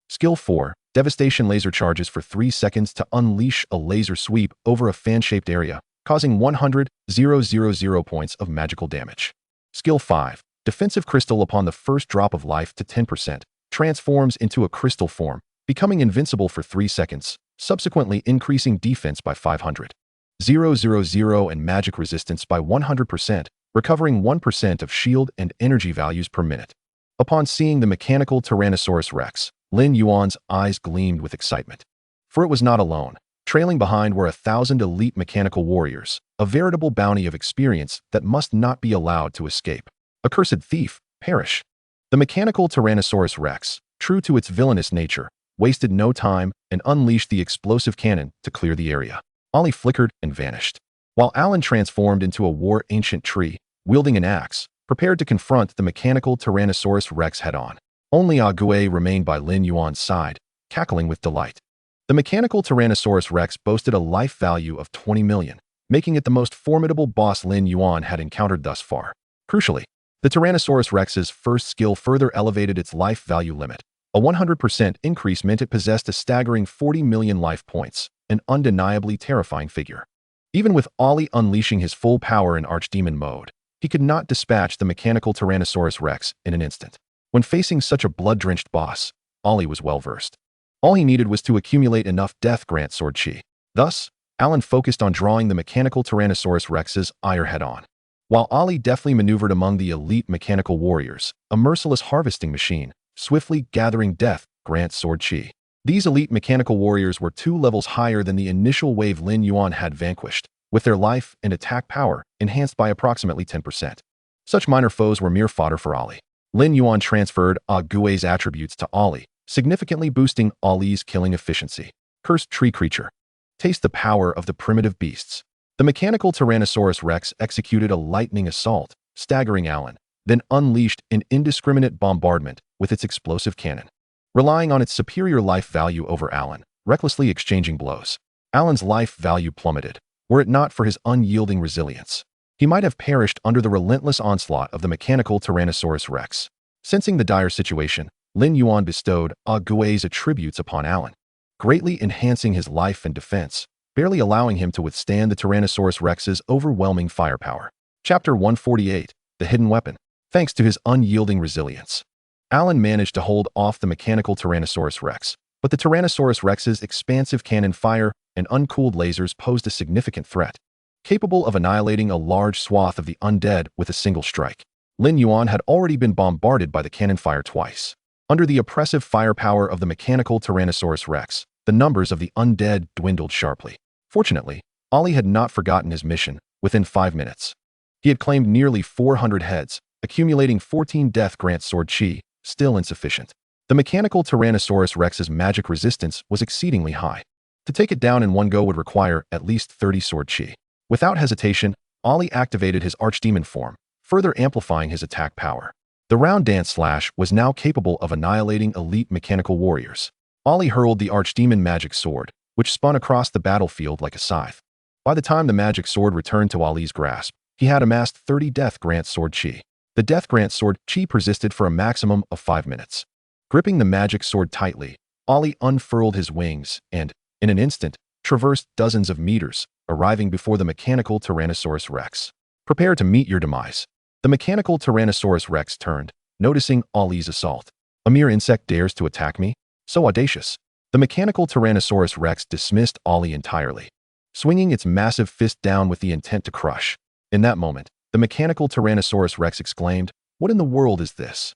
Skill 4, devastation laser charges for 3 seconds to unleash a laser sweep over a fan-shaped area, causing 100,000 points of magical damage. Skill 5, defensive crystal upon the first drop of life to 10%, transforms into a crystal form, becoming invincible for 3 seconds, subsequently increasing defense by 500,000 and magic resistance by 100%, recovering 1% of shield and energy values per minute. Upon seeing the mechanical Tyrannosaurus Rex, Lin Yuan's eyes gleamed with excitement. For it was not alone. Trailing behind were 1,000 elite mechanical warriors, a veritable bounty of experience that must not be allowed to escape. Accursed thief, perish. The mechanical Tyrannosaurus Rex, true to its villainous nature, wasted no time and unleashed the explosive cannon to clear the area. Ollie flickered and vanished, while Alan transformed into a war-ancient tree, wielding an axe, prepared to confront the mechanical Tyrannosaurus Rex head-on. Only Ague remained by Lin Yuan's side, cackling with delight. The mechanical Tyrannosaurus Rex boasted a life value of 20 million, making it the most formidable boss Lin Yuan had encountered thus far. Crucially, the Tyrannosaurus Rex's first skill further elevated its life value limit. A 100% increase meant it possessed a staggering 40 million life points, an undeniably terrifying figure. Even with Ollie unleashing his full power in Archdemon mode, he could not dispatch the mechanical Tyrannosaurus Rex in an instant. When facing such a blood-drenched boss, Ollie was well-versed. All he needed was to accumulate enough Death Grant Sword Chi. Thus, Alan focused on drawing the mechanical Tyrannosaurus Rex's ire head-on. While Ollie deftly maneuvered among the elite mechanical warriors, a merciless harvesting machine, swiftly gathering Death Grant Sword Chi. These elite mechanical warriors were 2 levels higher than the initial wave Lin Yuan had vanquished, with their life and attack power enhanced by approximately 10%. Such minor foes were mere fodder for Ollie. Lin Yuan transferred Ague's attributes to Ollie, significantly boosting Ollie's killing efficiency. Cursed Tree Creature. Taste the power of the primitive beasts. The mechanical Tyrannosaurus Rex executed a lightning assault, staggering Alan, then unleashed an indiscriminate bombardment with its explosive cannon. Relying on its superior life value over Alan, recklessly exchanging blows, Alan's life value plummeted, were it not for his unyielding resilience. He might have perished under the relentless onslaught of the mechanical Tyrannosaurus Rex. Sensing the dire situation, Lin Yuan bestowed Ague's attributes upon Alan, greatly enhancing his life and defense, barely allowing him to withstand the Tyrannosaurus Rex's overwhelming firepower. Chapter 148, The Hidden Weapon. Thanks to his unyielding resilience, Alan managed to hold off the mechanical Tyrannosaurus Rex, But the Tyrannosaurus Rex's expansive cannon fire and uncooled lasers posed a significant threat, capable of annihilating a large swath of the undead with a single strike. Lin Yuan had already been bombarded by the cannon fire twice. Under the oppressive firepower of the mechanical Tyrannosaurus Rex, the numbers of the undead dwindled sharply. Fortunately, Ollie had not forgotten his mission. Within 5 minutes, he had claimed nearly 400 heads, accumulating 14 death grant sword chi, still insufficient. The mechanical Tyrannosaurus Rex's magic resistance was exceedingly high. To take it down in one go would require at least 30 sword chi. Without hesitation, Ollie activated his archdemon form, further amplifying his attack power. The round dance slash was now capable of annihilating elite mechanical warriors. Ollie hurled the archdemon magic sword, which spun across the battlefield like a scythe. By the time the magic sword returned to Ollie's grasp, he had amassed 30 death grant sword chi. The death grant sword chi persisted for a maximum of 5 minutes. Gripping the magic sword tightly, Ollie unfurled his wings and, in an instant, traversed dozens of meters, arriving before the mechanical Tyrannosaurus Rex. Prepare to meet your demise. The mechanical Tyrannosaurus Rex turned, noticing Ollie's assault. A mere insect dares to attack me? So audacious. The mechanical Tyrannosaurus Rex dismissed Ollie entirely, swinging its massive fist down with the intent to crush. In that moment, the mechanical Tyrannosaurus Rex exclaimed, "What in the world is this?"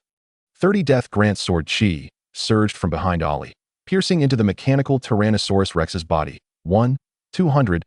30 death grant sword chi surged from behind Ollie, piercing into the mechanical Tyrannosaurus Rex's body. 1-200-000.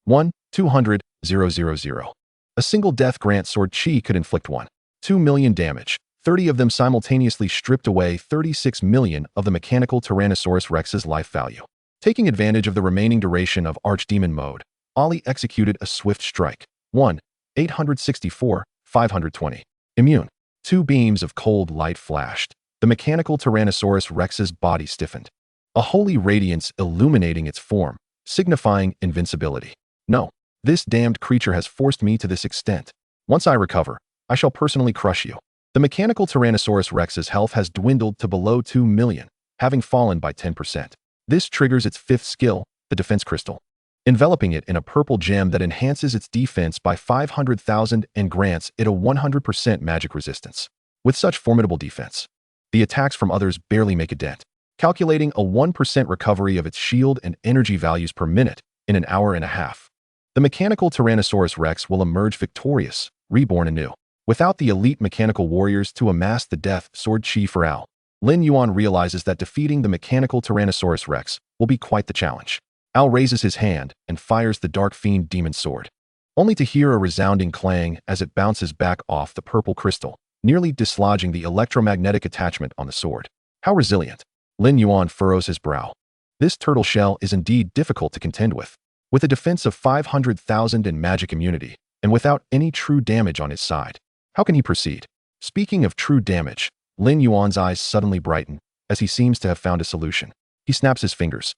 1-200-000. A single death grant sword chi could inflict 1.2 million damage. 30 of them simultaneously stripped away 36 million of the mechanical Tyrannosaurus Rex's life value. Taking advantage of the remaining duration of Archdemon mode, Ollie executed a swift strike. 1-864-520. Immune. 2 beams of cold light flashed. The mechanical Tyrannosaurus Rex's body stiffened, a holy radiance illuminating its form, signifying invincibility. No, this damned creature has forced me to this extent. Once I recover, I shall personally crush you. The mechanical Tyrannosaurus Rex's health has dwindled to below 2 million, having fallen by 10%. This triggers its 5th skill, the Defense Crystal, enveloping it in a purple gem that enhances its defense by 500,000 and grants it a 100% magic resistance. With such formidable defense, the attacks from others barely make a dent, calculating a 1% recovery of its shield and energy values per minute in an hour and a half. The mechanical Tyrannosaurus Rex will emerge victorious, reborn anew. Without the elite mechanical warriors to amass the death sword chi for Al, Lin Yuan realizes that defeating the mechanical Tyrannosaurus Rex will be quite the challenge. Al raises his hand and fires the Dark Fiend Demon Sword, only to hear a resounding clang as it bounces back off the purple crystal, nearly dislodging the electromagnetic attachment on the sword. How resilient! Lin Yuan furrows his brow. This turtle shell is indeed difficult to contend with. With a defense of 500,000 and magic immunity, and without any true damage on his side, how can he proceed? Speaking of true damage, Lin Yuan's eyes suddenly brighten as he seems to have found a solution. He snaps his fingers,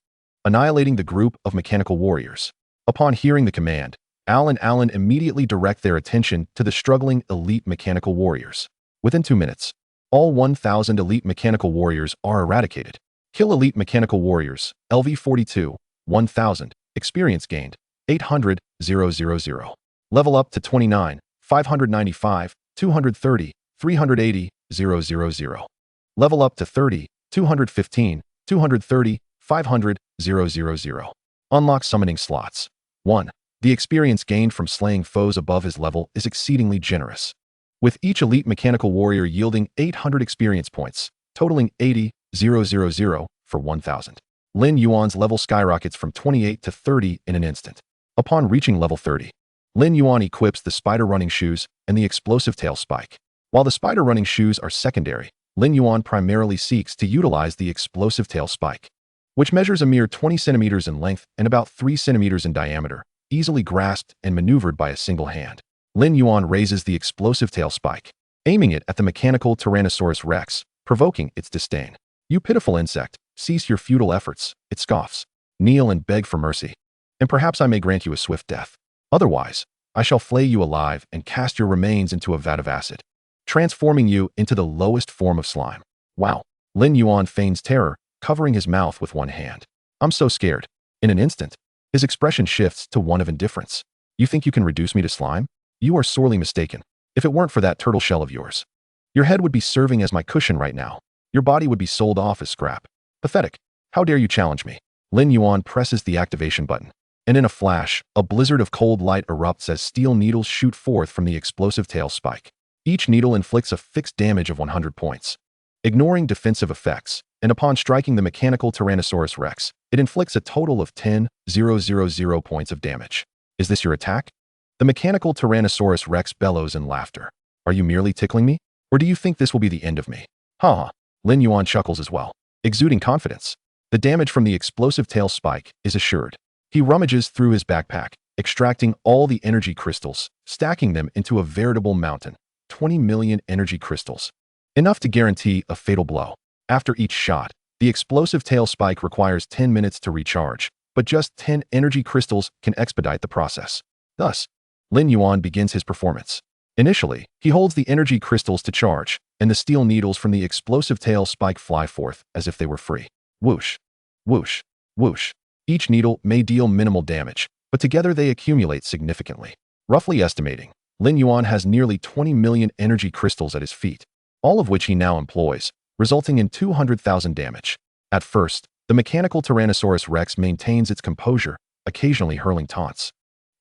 annihilating the group of mechanical warriors. Upon hearing the command, Al and Alan immediately direct their attention to the struggling elite mechanical warriors. Within 2 minutes, all 1,000 elite mechanical warriors are eradicated. Kill elite mechanical warriors, LV42, 1,000, experience gained, 800,000. Level up to 29, 595, 230, 380, 000. Level up to 30, 215, 230, 500, 000. Unlock summoning slots. 1. The experience gained from slaying foes above his level is exceedingly generous, with each elite mechanical warrior yielding 800 experience points, totaling 80,000 for 1,000. Lin Yuan's level skyrockets from 28 to 30 in an instant. Upon reaching level 30, Lin Yuan equips the spider running shoes and the explosive tail spike. While the spider running shoes are secondary, Lin Yuan primarily seeks to utilize the explosive tail spike, which measures a mere 20 centimeters in length and about 3 centimeters in diameter, easily grasped and maneuvered by a single hand. Lin Yuan raises the explosive tail spike, aiming it at the mechanical Tyrannosaurus Rex, provoking its disdain. "You pitiful insect, cease your futile efforts," it scoffs. "Kneel and beg for mercy, and perhaps I may grant you a swift death. Otherwise, I shall flay you alive and cast your remains into a vat of acid, transforming you into the lowest form of slime." Wow. Lin Yuan feigns terror, covering his mouth with one hand. "I'm so scared." In an instant, his expression shifts to one of indifference. "You think you can reduce me to slime? You are sorely mistaken. If it weren't for that turtle shell of yours, your head would be serving as my cushion right now. Your body would be sold off as scrap." Pathetic. How dare you challenge me? Lin Yuan presses the activation button. And in a flash, a blizzard of cold light erupts as steel needles shoot forth from the explosive tail spike. Each needle inflicts a fixed damage of 100 points. Ignoring defensive effects, and upon striking the mechanical Tyrannosaurus Rex, it inflicts a total of 10,000 points of damage. Is this your attack? The mechanical Tyrannosaurus Rex bellows in laughter. Are you merely tickling me? Or do you think this will be the end of me? Ha! Lin Yuan chuckles as well, exuding confidence. The damage from the explosive tail spike is assured. He rummages through his backpack, extracting all the energy crystals, stacking them into a veritable mountain. 20 million energy crystals. Enough to guarantee a fatal blow. After each shot, the explosive tail spike requires 10 minutes to recharge, but just 10 energy crystals can expedite the process. Thus, Lin Yuan begins his performance. Initially, he holds the energy crystals to charge, and the steel needles from the explosive tail spike fly forth as if they were free. Whoosh, whoosh, whoosh. Each needle may deal minimal damage, but together they accumulate significantly. Roughly estimating, Lin Yuan has nearly 20 million energy crystals at his feet, all of which he now employs, resulting in 200,000 damage. At first, the mechanical Tyrannosaurus Rex maintains its composure, occasionally hurling taunts.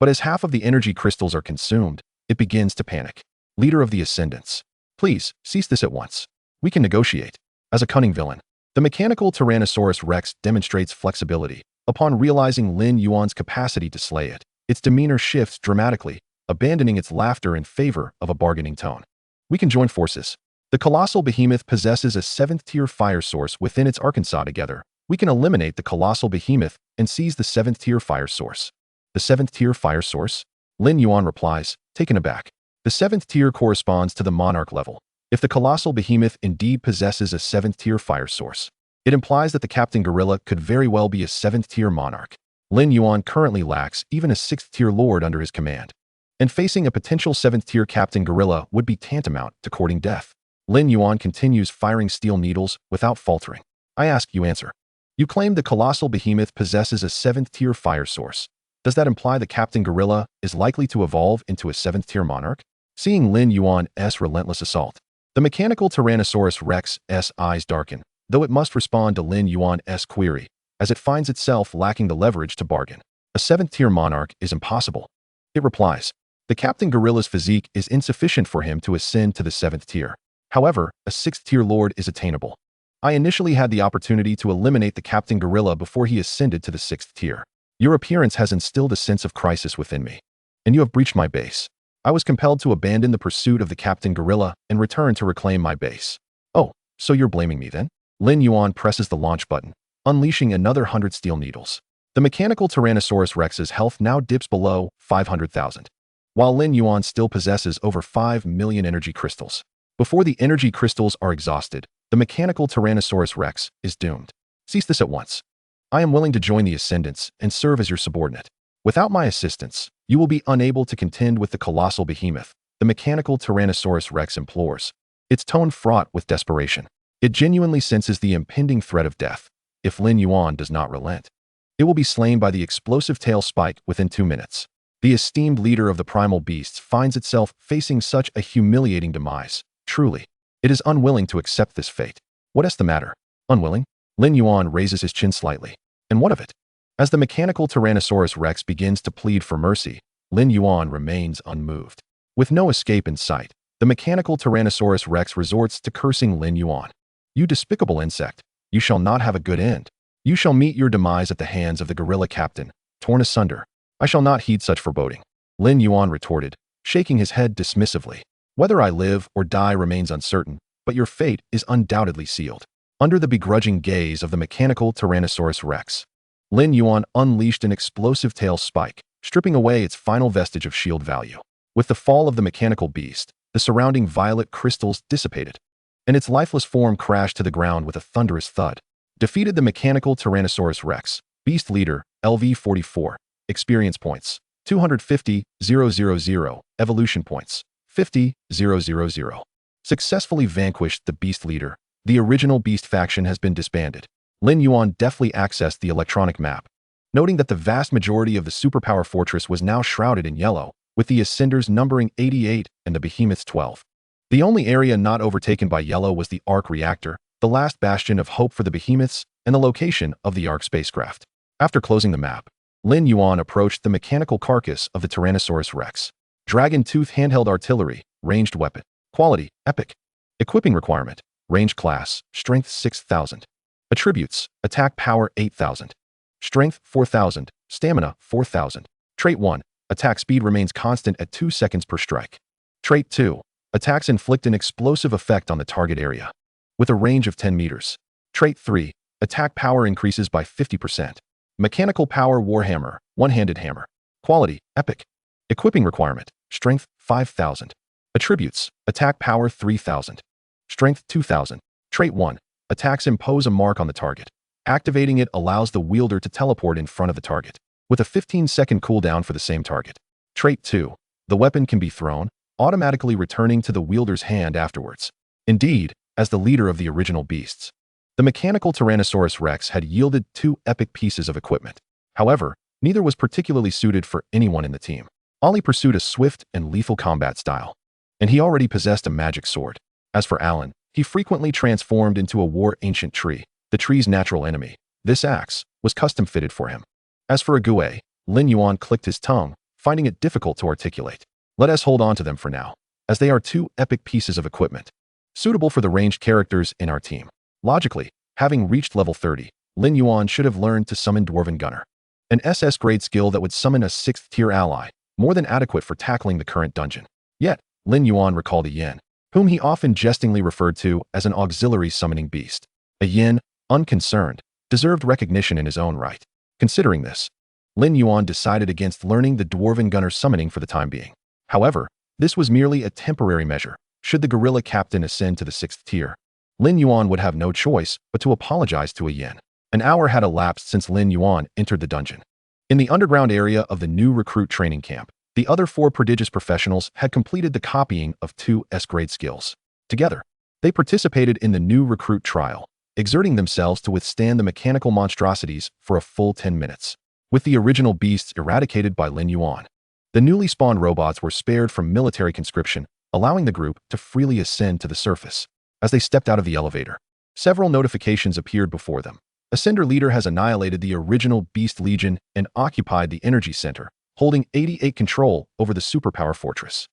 But as half of the energy crystals are consumed, it begins to panic. Leader of the Ascendants, please, cease this at once. We can negotiate. As a cunning villain, the mechanical Tyrannosaurus Rex demonstrates flexibility. Upon realizing Lin Yuan's capacity to slay it, its demeanor shifts dramatically, abandoning its laughter in favor of a bargaining tone. We can join forces. The colossal behemoth possesses a 7th-tier fire source within its Arkansas. Together, we can eliminate the colossal behemoth and seize the 7th-tier fire source. The 7th-tier fire source? Lin Yuan replies, taken aback. The 7th tier corresponds to the monarch level. If the colossal behemoth indeed possesses a 7th-tier fire source, it implies that the Captain Gorilla could very well be a 7th-tier monarch. Lin Yuan currently lacks even a 6th-tier lord under his command, and facing a potential 7th-tier Captain Gorilla would be tantamount to courting death. Lin Yuan continues firing steel needles without faltering. I ask, you answer. You claim the colossal behemoth possesses a 7th-tier fire source. Does that imply the Captain Gorilla is likely to evolve into a 7th-tier monarch? Seeing Lin Yuan's relentless assault, the mechanical Tyrannosaurus Rex's eyes darken, though it must respond to Lin Yuan's query, as it finds itself lacking the leverage to bargain. A 7th-tier monarch is impossible. It replies, the Captain Gorilla's physique is insufficient for him to ascend to the 7th tier. However, a 6th-tier lord is attainable. I initially had the opportunity to eliminate the Captain Gorilla before he ascended to the 6th tier. Your appearance has instilled a sense of crisis within me, and you have breached my base. I was compelled to abandon the pursuit of the Captain Gorilla and return to reclaim my base. Oh, so you're blaming me then? Lin Yuan presses the launch button, unleashing another 100 steel needles. The mechanical Tyrannosaurus Rex's health now dips below 500,000, while Lin Yuan still possesses over 5 million energy crystals. Before the energy crystals are exhausted, the mechanical Tyrannosaurus Rex is doomed. Cease this at once. I am willing to join the Ascendants and serve as your subordinate. Without my assistance, you will be unable to contend with the colossal behemoth, the mechanical Tyrannosaurus Rex implores, its tone fraught with desperation. It genuinely senses the impending threat of death. If Lin Yuan does not relent, it will be slain by the explosive tail spike within 2 minutes. The esteemed leader of the primal beasts finds itself facing such a humiliating demise. Truly, it is unwilling to accept this fate. What is the matter? Unwilling? Lin Yuan raises his chin slightly. And what of it? As the mechanical Tyrannosaurus Rex begins to plead for mercy, Lin Yuan remains unmoved. With no escape in sight, the mechanical Tyrannosaurus Rex resorts to cursing Lin Yuan. You despicable insect, you shall not have a good end. You shall meet your demise at the hands of the gorilla captain, torn asunder. I shall not heed such foreboding. Lin Yuan retorted, shaking his head dismissively. Whether I live or die remains uncertain, but your fate is undoubtedly sealed. Under the begrudging gaze of the mechanical Tyrannosaurus Rex, Lin Yuan unleashed an explosive tail spike, stripping away its final vestige of shield value. With the fall of the mechanical beast, the surrounding violet crystals dissipated, and its lifeless form crashed to the ground with a thunderous thud. Defeated the mechanical Tyrannosaurus Rex, Beast Leader, LV-44, Experience Points, 250,000, Evolution Points, 50,000. Successfully vanquished the Beast Leader, the original Beast faction has been disbanded. Lin Yuan deftly accessed the electronic map, noting that the vast majority of the superpower fortress was now shrouded in yellow, with the Ascenders numbering 88 and the Behemoths 12. The only area not overtaken by yellow was the Arc Reactor, the last bastion of hope for the Behemoths, and the location of the Ark spacecraft. After closing the map, Lin Yuan approached the mechanical carcass of the Tyrannosaurus Rex. Dragon Tooth handheld artillery, ranged weapon. Quality, epic. Equipping requirement, range class, strength 6,000. Attributes, attack power 8,000. Strength 4,000, stamina 4,000. Trait 1, attack speed remains constant at 2 seconds per strike. Trait 2, attacks inflict an explosive effect on the target area, with a range of 10 meters. Trait 3, attack power increases by 50%. Mechanical power Warhammer, one-handed hammer. Quality, epic. Equipping requirement, strength 5,000. Attributes, attack power 3,000. Strength 2,000. Trait 1, attacks impose a mark on the target. Activating it allows the wielder to teleport in front of the target, with a 15-second cooldown for the same target. Trait 2, the weapon can be thrown, automatically returning to the wielder's hand afterwards. Indeed, as the leader of the original beasts, the mechanical Tyrannosaurus Rex had yielded 2 epic pieces of equipment. However, neither was particularly suited for anyone in the team. Ollie pursued a swift and lethal combat style, and he already possessed a magic sword. As for Alan, he frequently transformed into a war ancient tree, the tree's natural enemy. This axe was custom-fitted for him. As for Ague, Lin Yuan clicked his tongue, finding it difficult to articulate. Let us hold on to them for now, as they are 2 epic pieces of equipment, suitable for the ranged characters in our team. Logically, having reached level 30, Lin Yuan should have learned to summon Dwarven Gunner, an SS-grade skill that would summon a 6th-tier ally, more than adequate for tackling the current dungeon. Yet, Lin Yuan recalled a yin, whom he often jestingly referred to as an auxiliary summoning beast. A yin, unconcerned, deserved recognition in his own right. Considering this, Lin Yuan decided against learning the Dwarven Gunner summoning for the time being. However, this was merely a temporary measure. Should the Guerrilla Captain ascend to the 6th tier, Lin Yuan would have no choice but to apologize to a yin. An hour had elapsed since Lin Yuan entered the dungeon. In the underground area of the new recruit training camp, the other 4 prodigious professionals had completed the copying of 2 S-grade skills. Together, they participated in the new recruit trial, exerting themselves to withstand the mechanical monstrosities for a full 10 minutes. With the original beasts eradicated by Lin Yuan, the newly spawned robots were spared from military conscription, allowing the group to freely ascend to the surface. As they stepped out of the elevator, several notifications appeared before them. Ascender Leader has annihilated the original Beast Legion and occupied the Energy Center, holding 88 control over the Superpower Fortress.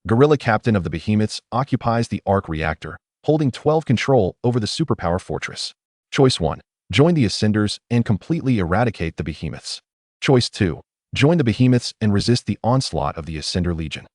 Guerrilla Captain of the Behemoths occupies the Arc Reactor, holding 12 control over the Superpower Fortress. Choice 1. Join the Ascenders and completely eradicate the Behemoths. Choice 2. Join the Behemoths and resist the onslaught of the Ascender Legion.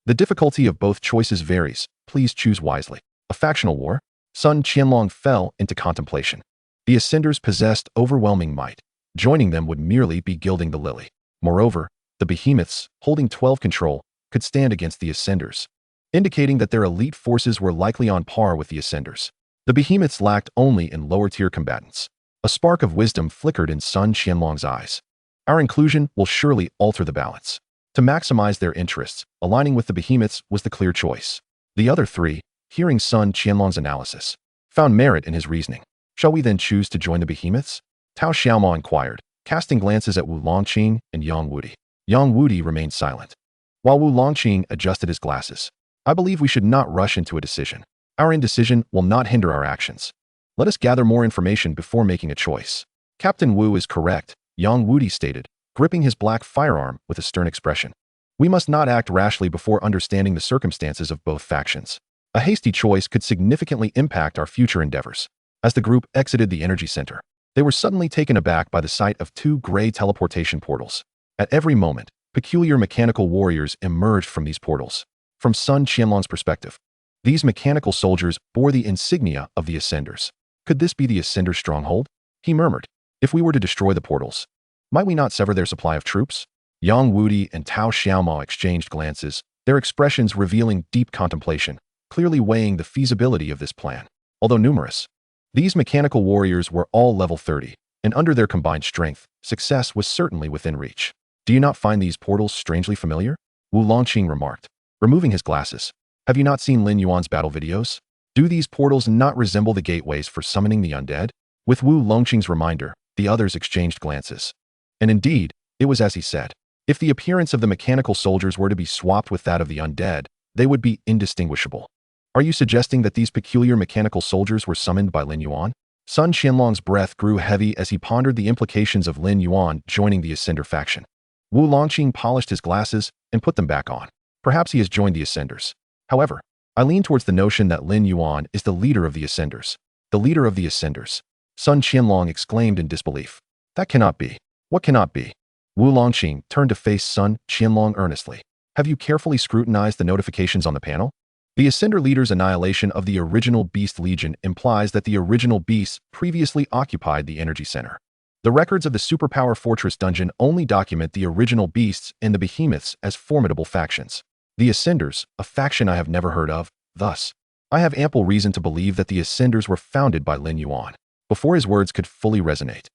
The difficulty of both choices varies. Please choose wisely. A factional war? Sun Qianlong fell into contemplation. The Ascenders possessed overwhelming might. Joining them would merely be gilding the lily. Moreover, the Behemoths, holding 12 control, could stand against the Ascenders, indicating that their elite forces were likely on par with the Ascenders. The Behemoths lacked only in lower-tier combatants. A spark of wisdom flickered in Sun Qianlong's eyes. Our inclusion will surely alter the balance. To maximize their interests, aligning with the Behemoths was the clear choice. The other 3, hearing Sun Qianlong's analysis, found merit in his reasoning. Shall we then choose to join the Behemoths? Tao Xiaomao inquired, casting glances at Wu Longqing and Yang Wudi. Yang Wudi remained silent, while Wu Longqing adjusted his glasses. I believe we should not rush into a decision. Our indecision will not hinder our actions. Let us gather more information before making a choice. Captain Wu is correct, Yang Wudi stated, gripping his black firearm with a stern expression. We must not act rashly before understanding the circumstances of both factions. A hasty choice could significantly impact our future endeavors. As the group exited the energy center, they were suddenly taken aback by the sight of 2 gray teleportation portals. At every moment, peculiar mechanical warriors emerged from these portals. From Sun Qianlong's perspective, these mechanical soldiers bore the insignia of the Ascenders. Could this be the Ascender stronghold? He murmured. If we were to destroy the portals, might we not sever their supply of troops? Yang Wudi and Tao Xiaomao exchanged glances, their expressions revealing deep contemplation, clearly weighing the feasibility of this plan. Although numerous, these mechanical warriors were all level 30, and under their combined strength, success was certainly within reach. Do you not find these portals strangely familiar? Wu Longqing remarked, removing his glasses. Have you not seen Lin Yuan's battle videos? Do these portals not resemble the gateways for summoning the undead? With Wu Longqing's reminder, the others exchanged glances. And indeed, it was as he said. If the appearance of the mechanical soldiers were to be swapped with that of the undead, they would be indistinguishable. Are you suggesting that these peculiar mechanical soldiers were summoned by Lin Yuan? Sun Qianlong's breath grew heavy as he pondered the implications of Lin Yuan joining the Ascender faction. Wu Longqing polished his glasses and put them back on. Perhaps he has joined the Ascenders. However, I lean towards the notion that Lin Yuan is the leader of the Ascenders. The leader of the Ascenders. Sun Qianlong exclaimed in disbelief. That cannot be. What cannot be? Wu Longqing turned to face Sun Qianlong earnestly. Have you carefully scrutinized the notifications on the panel? The Ascender leader's annihilation of the original Beast Legion implies that the original beasts previously occupied the energy center. The records of the Superpower Fortress dungeon only document the original beasts and the behemoths as formidable factions. The Ascenders, a faction I have never heard of, thus. I have ample reason to believe that the Ascenders were founded by Lin Yuan. Before his words could fully resonate,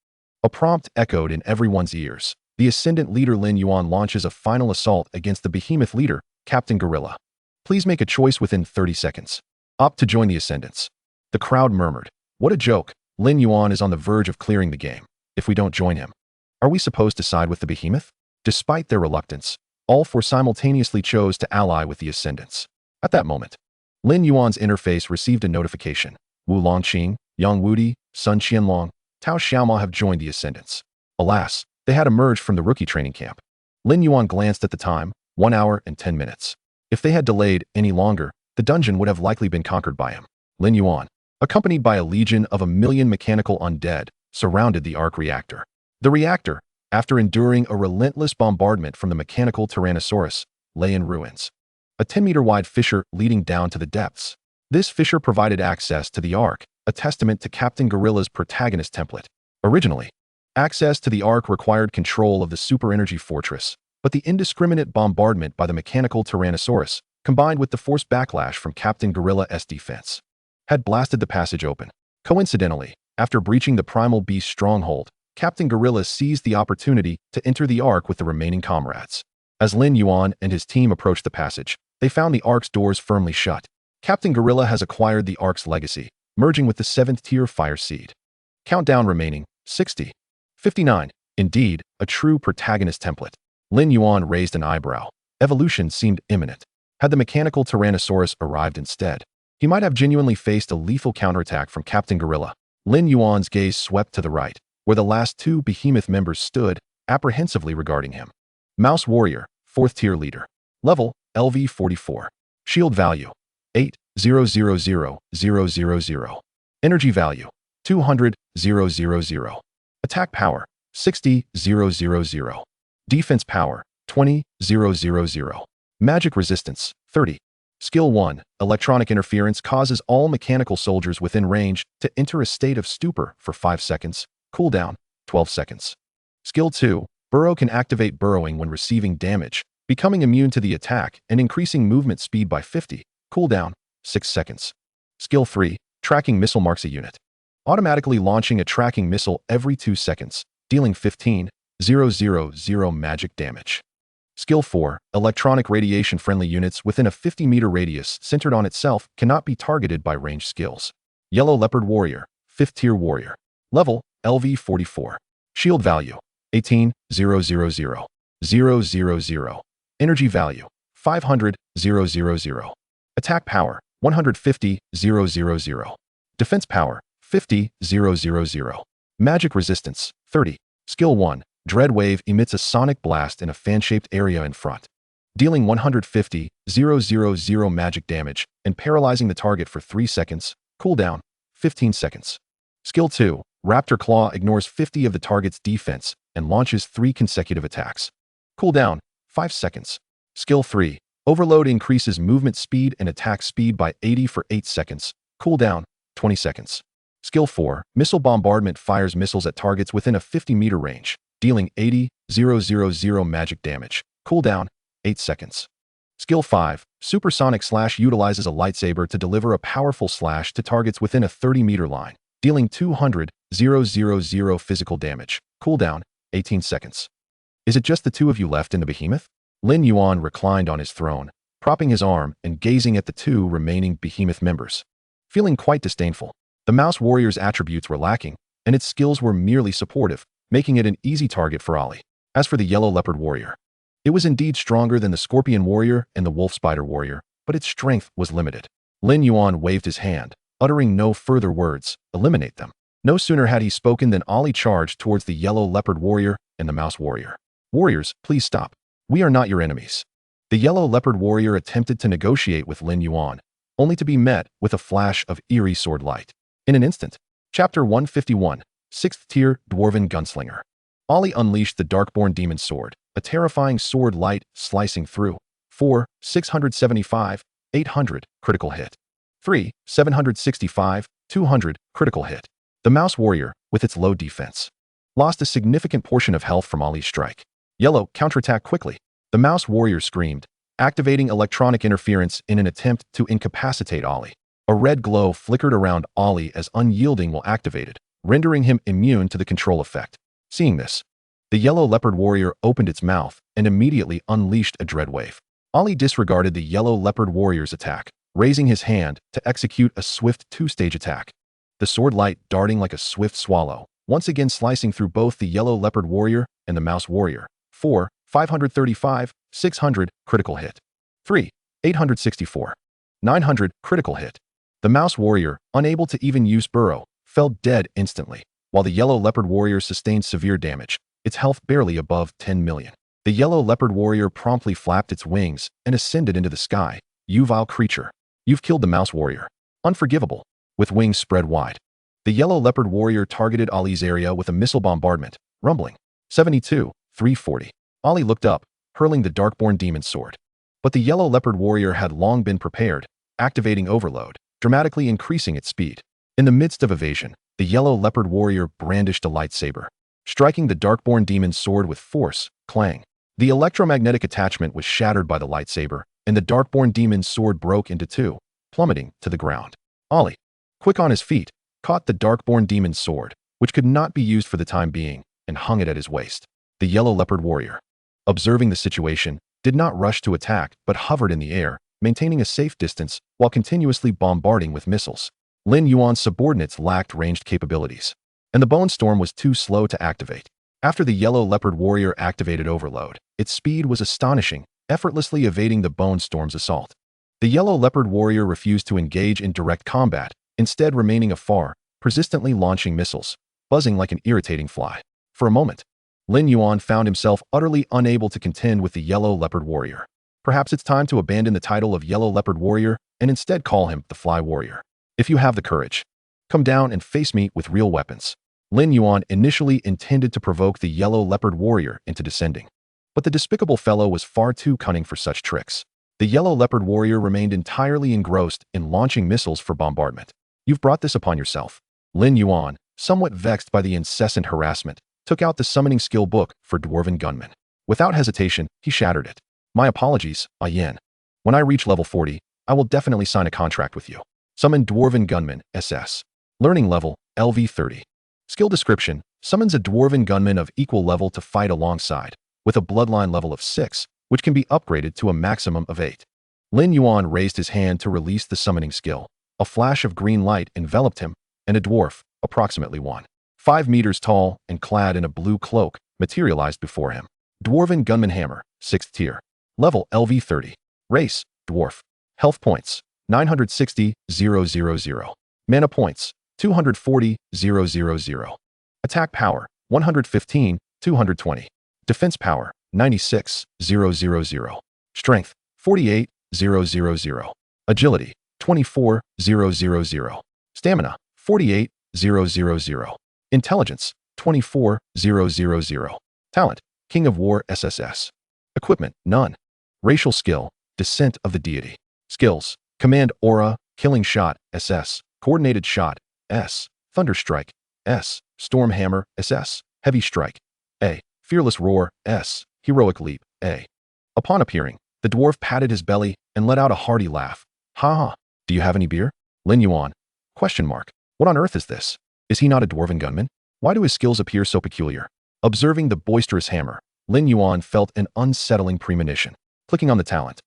a prompt echoed in everyone's ears. The Ascendant leader Lin Yuan launches a final assault against the behemoth leader, Captain Gorilla. Please make a choice within 30 seconds. Opt to join the Ascendants. The crowd murmured. What a joke. Lin Yuan is on the verge of clearing the game. If we don't join him, are we supposed to side with the behemoth? Despite their reluctance, all four simultaneously chose to ally with the Ascendants. At that moment, Lin Yuan's interface received a notification. Wu Longqing, Yang Wudi, Sun Qianlong, Tao Xiaoma have joined the Ascendants. Alas, they had emerged from the rookie training camp. Lin Yuan glanced at the time, 1 hour and 10 minutes. If they had delayed any longer, the dungeon would have likely been conquered by him. Lin Yuan, accompanied by a legion of 1,000,000 mechanical undead, surrounded the arc reactor. The reactor, after enduring a relentless bombardment from the mechanical Tyrannosaurus, lay in ruins. A 10-meter-wide fissure leading down to the depths. This fissure provided access to the arc, a testament to Captain Gorilla's protagonist template. Originally, access to the arc required control of the super energy fortress, but the indiscriminate bombardment by the mechanical Tyrannosaurus, combined with the forced backlash from Captain Gorilla's defense, had blasted the passage open. Coincidentally, after breaching the primal beast stronghold, Captain Gorilla seized the opportunity to enter the arc with the remaining comrades. As Lin Yuan and his team approached the passage, they found the arc's doors firmly shut. Captain Gorilla has acquired the arc's legacy, merging with the 7th-tier Fire Seed. Countdown remaining, 60. 59. Indeed, a true protagonist template. Lin Yuan raised an eyebrow. Evolution seemed imminent. Had the mechanical Tyrannosaurus arrived instead, he might have genuinely faced a lethal counterattack from Captain Gorilla. Lin Yuan's gaze swept to the right, where the last 2 behemoth members stood, apprehensively regarding him. Mouse Warrior, 4th-tier leader. Level, LV44. Shield value, 8,000,000. Energy value, 200,000. Attack power, 60,000. Defense power, 20,000. Magic resistance, 30. Skill 1. Electronic interference causes all mechanical soldiers within range to enter a state of stupor for 5 seconds. Cooldown, 12 seconds. Skill 2. Burrow can activate burrowing when receiving damage, becoming immune to the attack and increasing movement speed by 50. Cooldown, 6 seconds. Skill 3. Tracking missile marks a unit, automatically launching a tracking missile every 2 seconds, dealing 15,000 magic damage. Skill 4. Electronic radiation-friendly units within a 50-meter radius centered on itself cannot be targeted by ranged skills. Yellow Leopard Warrior, 5th-tier warrior. Level, LV44. Shield value, 18,000,000. Energy value, 500,000. Attack power, 150,000. Defense power, 50,000. Magic resistance, 30. Skill 1. Dread Wave emits a sonic blast in a fan-shaped area in front, dealing 150,000 magic damage and paralyzing the target for 3 seconds. Cooldown, 15 seconds. Skill 2. Raptor Claw ignores 50 of the target's defense and launches 3 consecutive attacks. Cooldown, 5 seconds. Skill 3. Overload increases movement speed and attack speed by 80 for 8 seconds. Cooldown, 20 seconds. Skill 4. Missile Bombardment fires missiles at targets within a 50-meter range, dealing 80,000 magic damage. Cooldown, 8 seconds. Skill 5. Supersonic Slash utilizes a lightsaber to deliver a powerful slash to targets within a 30-meter line, dealing 200,000 physical damage. Cooldown, 18 seconds. Is it just the 2 of you left in the behemoth? Lin Yuan reclined on his throne, propping his arm and gazing at the 2 remaining behemoth members. Feeling quite disdainful, the Mouse Warrior's attributes were lacking, and its skills were merely supportive, making it an easy target for Ali. As for the Yellow Leopard Warrior, it was indeed stronger than the Scorpion Warrior and the Wolf Spider Warrior, but its strength was limited. Lin Yuan waved his hand, uttering no further words. Eliminate them. No sooner had he spoken than Ollie charged towards the yellow leopard warrior and the mouse warrior. Warriors, please stop. We are not your enemies. The yellow leopard warrior attempted to negotiate with Lin Yuan, only to be met with a flash of eerie sword light. In an instant, Chapter 151, 6th Tier Dwarven Gunslinger. Ollie unleashed the Darkborn Demon Sword, a terrifying sword light slicing through. 4, 675, 800, critical hit. 3, 765, 200, critical hit. The Mouse Warrior, with its low defense, lost a significant portion of health from Ollie's strike. Yellow, counterattack quickly. The Mouse Warrior screamed, activating electronic interference in an attempt to incapacitate Ollie. A red glow flickered around Ollie as unyielding will activated, rendering him immune to the control effect. Seeing this, the yellow leopard warrior opened its mouth and immediately unleashed a dread wave. Ollie disregarded the yellow leopard warrior's attack, raising his hand to execute a swift two-stage attack. The sword light darting like a swift swallow, once again slicing through both the yellow leopard warrior and the mouse warrior. 4, 535, 600, critical hit. 3, 864, 900, critical hit. The mouse warrior, unable to even use burrow, fell dead instantly, while the yellow leopard warrior sustained severe damage, its health barely above 10 million. The yellow leopard warrior promptly flapped its wings and ascended into the sky. You vile creature. You've killed the mouse warrior. Unforgivable. With wings spread wide, the yellow leopard warrior targeted Ollie's area with a missile bombardment, rumbling. 72, 340. Ollie looked up, hurling the Darkborn Demon Sword. But the yellow leopard warrior had long been prepared, activating overload, dramatically increasing its speed. In the midst of evasion, the yellow leopard warrior brandished a lightsaber, striking the Darkborn Demon Sword with force. Clang. The electromagnetic attachment was shattered by the lightsaber, and the Darkborn Demon Sword broke into two, plummeting to the ground. Ollie, quick on his feet, caught the Darkborn Demon Sword, which could not be used for the time being, and hung it at his waist. The yellow leopard warrior, observing the situation, did not rush to attack but hovered in the air, maintaining a safe distance while continuously bombarding with missiles. Lin Yuan's subordinates lacked ranged capabilities, and the Bone Storm was too slow to activate. After the yellow leopard warrior activated overload, its speed was astonishing, effortlessly evading the Bone Storm's assault. The yellow leopard warrior refused to engage in direct combat, instead remaining afar, persistently launching missiles, buzzing like an irritating fly. For a moment, Lin Yuan found himself utterly unable to contend with the yellow leopard warrior. Perhaps it's time to abandon the title of yellow leopard warrior and instead call him the fly warrior. If you have the courage, come down and face me with real weapons. Lin Yuan initially intended to provoke the yellow leopard warrior into descending, but the despicable fellow was far too cunning for such tricks. The yellow leopard warrior remained entirely engrossed in launching missiles for bombardment. You've brought this upon yourself. Lin Yuan, somewhat vexed by the incessant harassment, took out the summoning skill book for Dwarven Gunmen. Without hesitation, he shattered it. My apologies, Yen. When I reach level 40, I will definitely sign a contract with you. Summon Dwarven Gunman, SS. Learning level, LV30. Skill description, summons a Dwarven Gunman of equal level to fight alongside, with a bloodline level of 6, which can be upgraded to a maximum of 8. Lin Yuan raised his hand to release the summoning skill. A flash of green light enveloped him, and a dwarf, approximately 1.5 meters tall and clad in a blue cloak, materialized before him. Dwarven Gunman Hammer, 6th tier. Level LV30. Race, Dwarf. Health points, 960,000. Mana points, 240,000. Attack power, 115,220. Defense power, 96,000. Strength, 48,000. Agility, 24,000. Stamina, 48,000. Intelligence, 24,000. Talent, King of War SSS. Equipment, none. Racial skill, Descent of the Deity. Skills, Command Aura, Killing Shot, SS. Coordinated Shot, S. Thunder Strike, S. Storm Hammer, SS. Heavy Strike, A. Fearless Roar, S. Heroic Leap, A. Upon appearing, the dwarf patted his belly and let out a hearty laugh. Ha ha. Do you have any beer? Lin Yuan. Question mark. What on earth is this? Is he not a Dwarven Gunman? Why do his skills appear so peculiar? Observing the boisterous hammer, Lin Yuan felt an unsettling premonition. Clicking on the talent.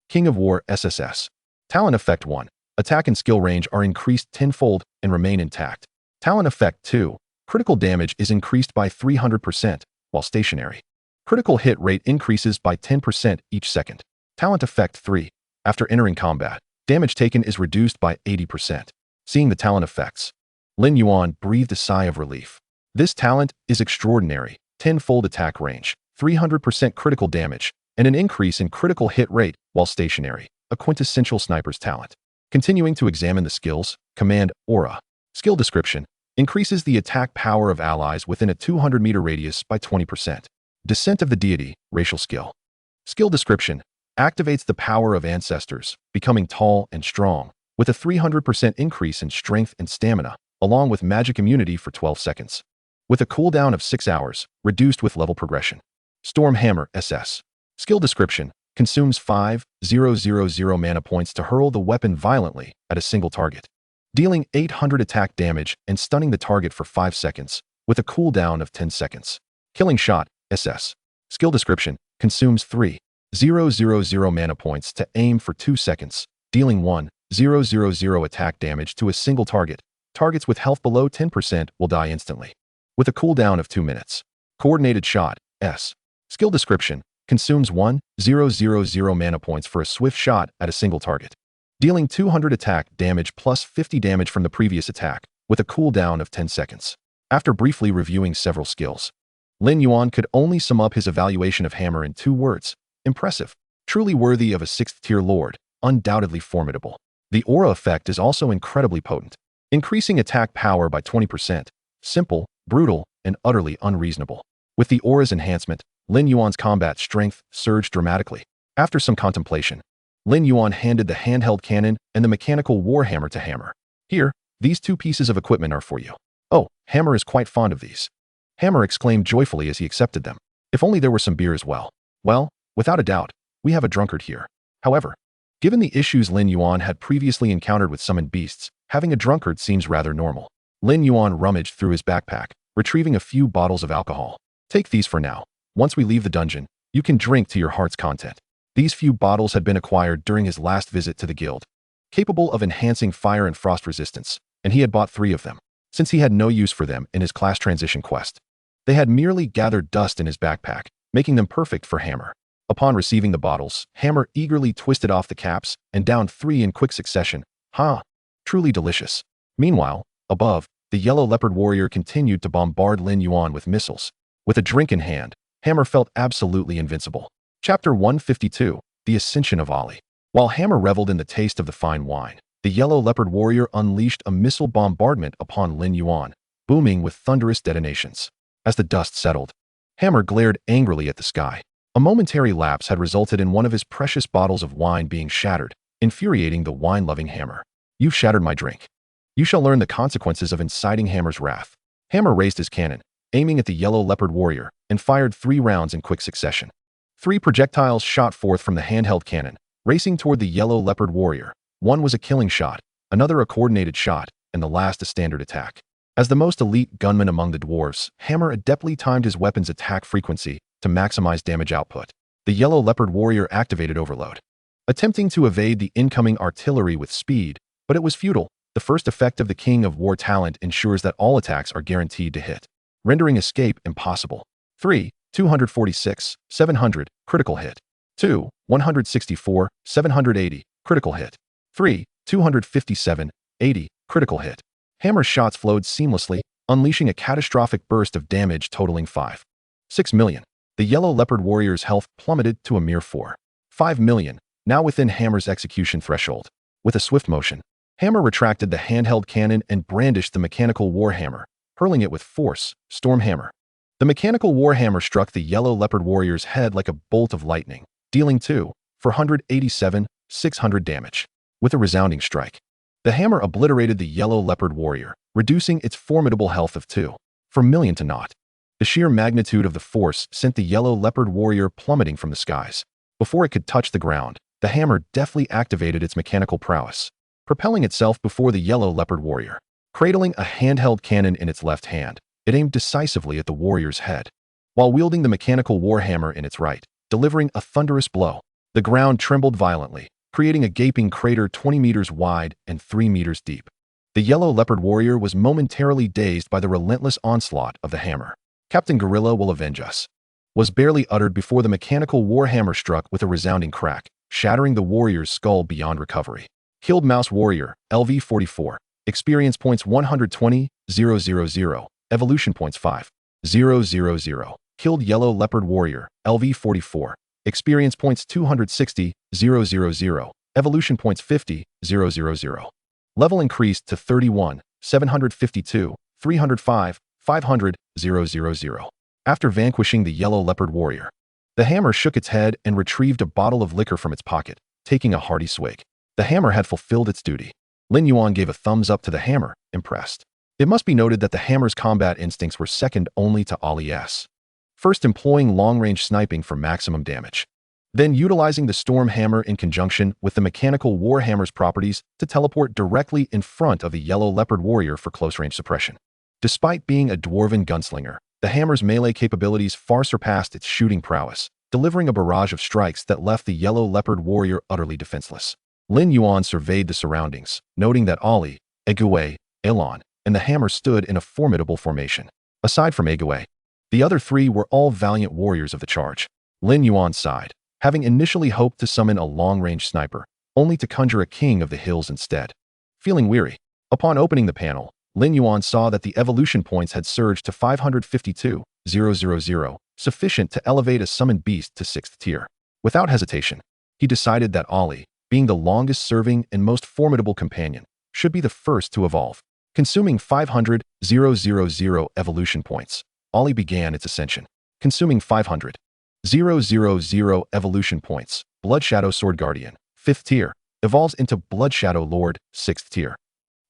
King of War SSS. Talent Effect 1. Attack and skill range are increased tenfold and remain intact. Talent Effect 2. Critical damage is increased by 300% while stationary. Critical hit rate increases by 10% each second. Talent Effect 3. After entering combat, damage taken is reduced by 80%. Seeing the talent effects, Lin Yuan breathed a sigh of relief. This talent is extraordinary. 10-fold attack range, 300% critical damage, and an increase in critical hit rate while stationary. A quintessential sniper's talent. Continuing to examine the skills, command Aura. Skill description. Increases the attack power of allies within a 200-meter radius by 20%. Descent of the Deity, racial skill. Skill description. Activates the power of ancestors, becoming tall and strong, with a 300% increase in strength and stamina, along with magic immunity for 12 seconds. With a cooldown of 6 hours, reduced with level progression. Storm Hammer, SS. Skill description. Consumes 5,000 mana points to hurl the weapon violently at a single target, dealing 800 attack damage and stunning the target for 5 seconds, with a cooldown of 10 seconds. Killing Shot, SS. Skill description. Consumes 3,000 mana points to aim for 2 seconds, dealing 1,000 attack damage to a single target. Targets with health below 10% will die instantly, with a cooldown of 2 minutes. Coordinated Shot, S. Skill description. Consumes 1,000 mana points for a swift shot at a single target, dealing 200 attack damage plus 50 damage from the previous attack, with a cooldown of 10 seconds. After briefly reviewing several skills, Lin Yuan could only sum up his evaluation of Hammer in 2 words. Impressive. Truly worthy of a 6th-tier lord. Undoubtedly formidable. The aura effect is also incredibly potent, increasing attack power by 20%. Simple, brutal, and utterly unreasonable. With the aura's enhancement, Lin Yuan's combat strength surged dramatically. After some contemplation, Lin Yuan handed the handheld cannon and the mechanical warhammer to Hammer. Here, these 2 pieces of equipment are for you. Oh, Hammer is quite fond of these. Hammer exclaimed joyfully as he accepted them. If only there were some beer as well. Well, without a doubt, we have a drunkard here. However, given the issues Lin Yuan had previously encountered with summoned beasts, having a drunkard seems rather normal. Lin Yuan rummaged through his backpack, retrieving a few bottles of alcohol. Take these for now. Once we leave the dungeon, you can drink to your heart's content. These few bottles had been acquired during his last visit to the guild, capable of enhancing fire and frost resistance, and he had bought 3 of them, since he had no use for them in his class transition quest. They had merely gathered dust in his backpack, making them perfect for Hammer. Upon receiving the bottles, Hammer eagerly twisted off the caps and downed 3 in quick succession. Truly delicious. Meanwhile, above, the yellow leopard warrior continued to bombard Lin Yuan with missiles. With a drink in hand, Hammer felt absolutely invincible. Chapter 152, The Ascension of Ali. While Hammer reveled in the taste of the fine wine, the yellow leopard warrior unleashed a missile bombardment upon Lin Yuan, booming with thunderous detonations. As the dust settled, Hammer glared angrily at the sky. A momentary lapse had resulted in one of his precious bottles of wine being shattered, infuriating the wine-loving Hammer. You've shattered my drink. You shall learn the consequences of inciting Hammer's wrath. Hammer raised his cannon, aiming at the yellow leopard warrior, and fired 3 rounds in quick succession. 3 projectiles shot forth from the handheld cannon, racing toward the yellow leopard warrior. One was a killing shot, another a coordinated shot, and the last a standard attack. As the most elite gunman among the dwarves, Hammer adeptly timed his weapon's attack frequency to maximize damage output. The yellow leopard warrior activated overload, attempting to evade the incoming artillery with speed, but it was futile. The first effect of the King of War talent ensures that all attacks are guaranteed to hit, rendering escape impossible. 3, 246, 700, critical hit. 2, 164, 780, critical hit. 3, 257, 80, critical hit. Hammer's shots flowed seamlessly, unleashing a catastrophic burst of damage totaling 5.6 million. The yellow leopard warrior's health plummeted to a mere 4.5 million, now within Hammer's execution threshold. With a swift motion, Hammer retracted the handheld cannon and brandished the mechanical warhammer, hurling it with force. Storm Hammer. The mechanical warhammer struck the yellow leopard warrior's head like a bolt of lightning, dealing 487, 600 damage. With a resounding strike, the hammer obliterated the yellow leopard warrior, reducing its formidable health of 2.4 million to naught. The sheer magnitude of the force sent the yellow leopard warrior plummeting from the skies. Before it could touch the ground, the hammer deftly activated its mechanical prowess, propelling itself before the yellow leopard warrior. Cradling a handheld cannon in its left hand, it aimed decisively at the warrior's head, while wielding the mechanical warhammer in its right, delivering a thunderous blow. The ground trembled violently, creating a gaping crater 20 meters wide and 3 meters deep. The yellow leopard warrior was momentarily dazed by the relentless onslaught of the hammer. "Captain Gorilla will avenge us," was barely uttered before the mechanical warhammer struck with a resounding crack, shattering the warrior's skull beyond recovery. Killed Mouse Warrior, LV-44. Experience points 120, 000. Evolution points 5, 000. Killed Yellow Leopard Warrior, LV44. Experience points 260, 000. Evolution points 50, 000. Level increased to 31, 752, 305, 500, 000. After vanquishing the Yellow Leopard Warrior, the hammer shook its head and retrieved a bottle of liquor from its pocket, taking a hearty swig. The hammer had fulfilled its duty. Lin Yuan gave a thumbs up to the hammer, impressed. It must be noted that the hammer's combat instincts were second only to Ali's. First employing long-range sniping for maximum damage, then utilizing the Storm Hammer in conjunction with the Mechanical Warhammer's properties to teleport directly in front of the Yellow Leopard Warrior for close-range suppression. Despite being a dwarven gunslinger, the hammer's melee capabilities far surpassed its shooting prowess, delivering a barrage of strikes that left the Yellow Leopard Warrior utterly defenseless. Lin Yuan surveyed the surroundings, noting that Ali, Egue, Elon, and the hammer stood in a formidable formation. Aside from Egue, the other three were all valiant warriors of the charge. Lin Yuan sighed, having initially hoped to summon a long-range sniper, only to conjure a king of the hills instead. Feeling weary, upon opening the panel, Lin Yuan saw that the evolution points had surged to 552, 000, sufficient to elevate a summoned beast to 6th tier. Without hesitation, he decided that Ali, being the longest-serving and most formidable companion, should be the first to evolve. Consuming 500, 000 evolution points, Ali began its ascension. Consuming 500, 000 evolution points, Blood Shadow Sword Guardian, 5th tier, evolves into Blood Shadow Lord, 6th tier.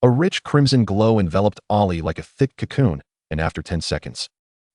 A rich crimson glow enveloped Ali like a thick cocoon, and after 10 seconds,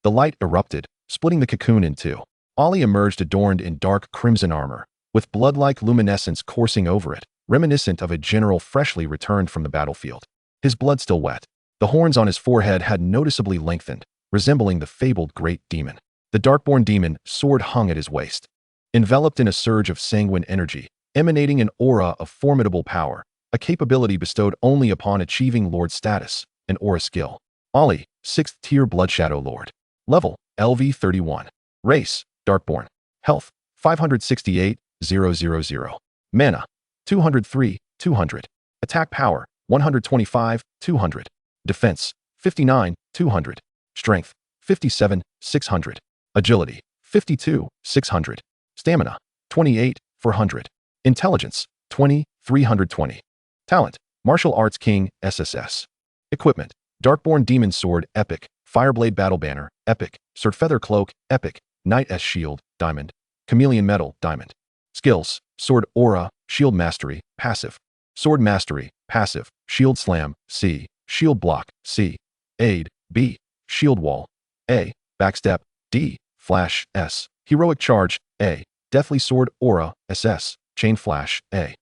the light erupted, splitting the cocoon in two. Ali emerged adorned in dark crimson armor, with blood-like luminescence coursing over it, reminiscent of a general freshly returned from the battlefield. His blood still wet. The horns on his forehead had noticeably lengthened, resembling the fabled great demon. The Darkborn demon sword hung at his waist. Enveloped in a surge of sanguine energy, emanating an aura of formidable power, a capability bestowed only upon achieving Lord status, an aura skill. Ali, 6th tier Blood Shadow Lord. Level, LV31. Race, Darkborn. Health, 568, 000. Mana, 203, 200. Attack power, 125, 200. Defense, 59, 200. Strength, 57, 600. Agility, 52, 600. Stamina, 28, 400. Intelligence, 20, 320. Talent, Martial Arts King, SSS. Equipment, Darkborn Demon Sword, Epic. Fireblade Battle Banner, Epic. Sword Feather Cloak, Epic. Knight S Shield, Diamond. Chameleon Metal, Diamond. Skills, Sword Aura, Shield Mastery, Passive. Sword Mastery, Passive. Shield Slam, C. Shield Block, C. Aid, B. Shield Wall, A. Backstep, D. Flash, S. Heroic Charge, A. Deathly Sword Aura, SS. Chain Flash, A.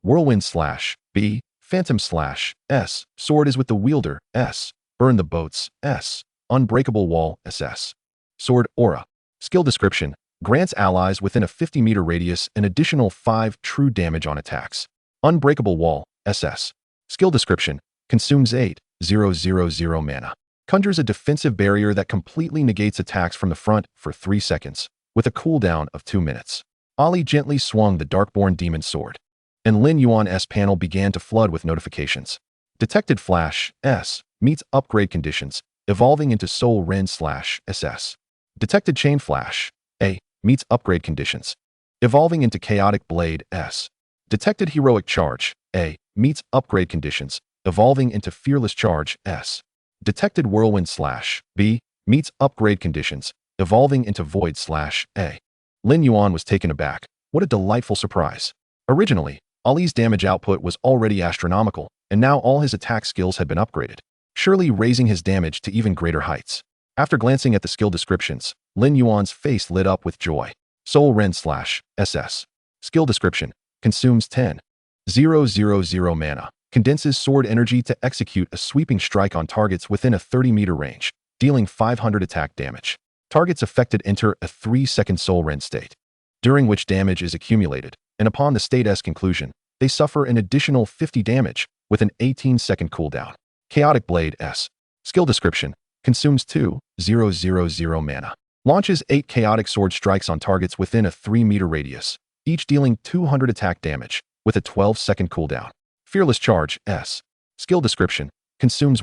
Whirlwind Slash, B. Phantom Slash, S. Sword is with the wielder, S. Burn the Boats, S. Unbreakable Wall, SS. Sword Aura. Skill Description. Grants allies within a 50-meter radius an additional 5 true damage on attacks. Unbreakable Wall, SS. Skill Description. Consumes 8, 000 mana. Conjures a defensive barrier that completely negates attacks from the front for 3 seconds, with a cooldown of 2 minutes. Ali gently swung the Darkborn Demon Sword, and Lin Yuan's panel began to flood with notifications. Detected Flash, S. Meets upgrade conditions, evolving into Soul Rend Slash, SS. Detected Chain Flash, A. Meets upgrade conditions, evolving into Chaotic Blade, S. Detected Heroic Charge, A. Meets upgrade conditions, evolving into Fearless Charge, S. Detected Whirlwind Slash, B. Meets upgrade conditions, evolving into Void Slash, A. Lin Yuan was taken aback. What a delightful surprise. Originally, Ali's damage output was already astronomical, and now all his attack skills had been upgraded, surely raising his damage to even greater heights. After glancing at the skill descriptions, Lin Yuan's face lit up with joy. Soul Rend Slash, SS. Skill Description. Consumes 10, 000 mana. Condenses sword energy to execute a sweeping strike on targets within a 30-meter range, dealing 500 attack damage. Targets affected enter a 3-second Soul Rend state, during which damage is accumulated, and upon the state's conclusion, they suffer an additional 50 damage with an 18-second cooldown. Chaotic Blade S. Skill Description. Consumes 2, 000 mana. Launches 8 chaotic sword strikes on targets within a 3-meter radius, each dealing 200 attack damage, with a 12-second cooldown. Fearless Charge, S. Skill description: consumes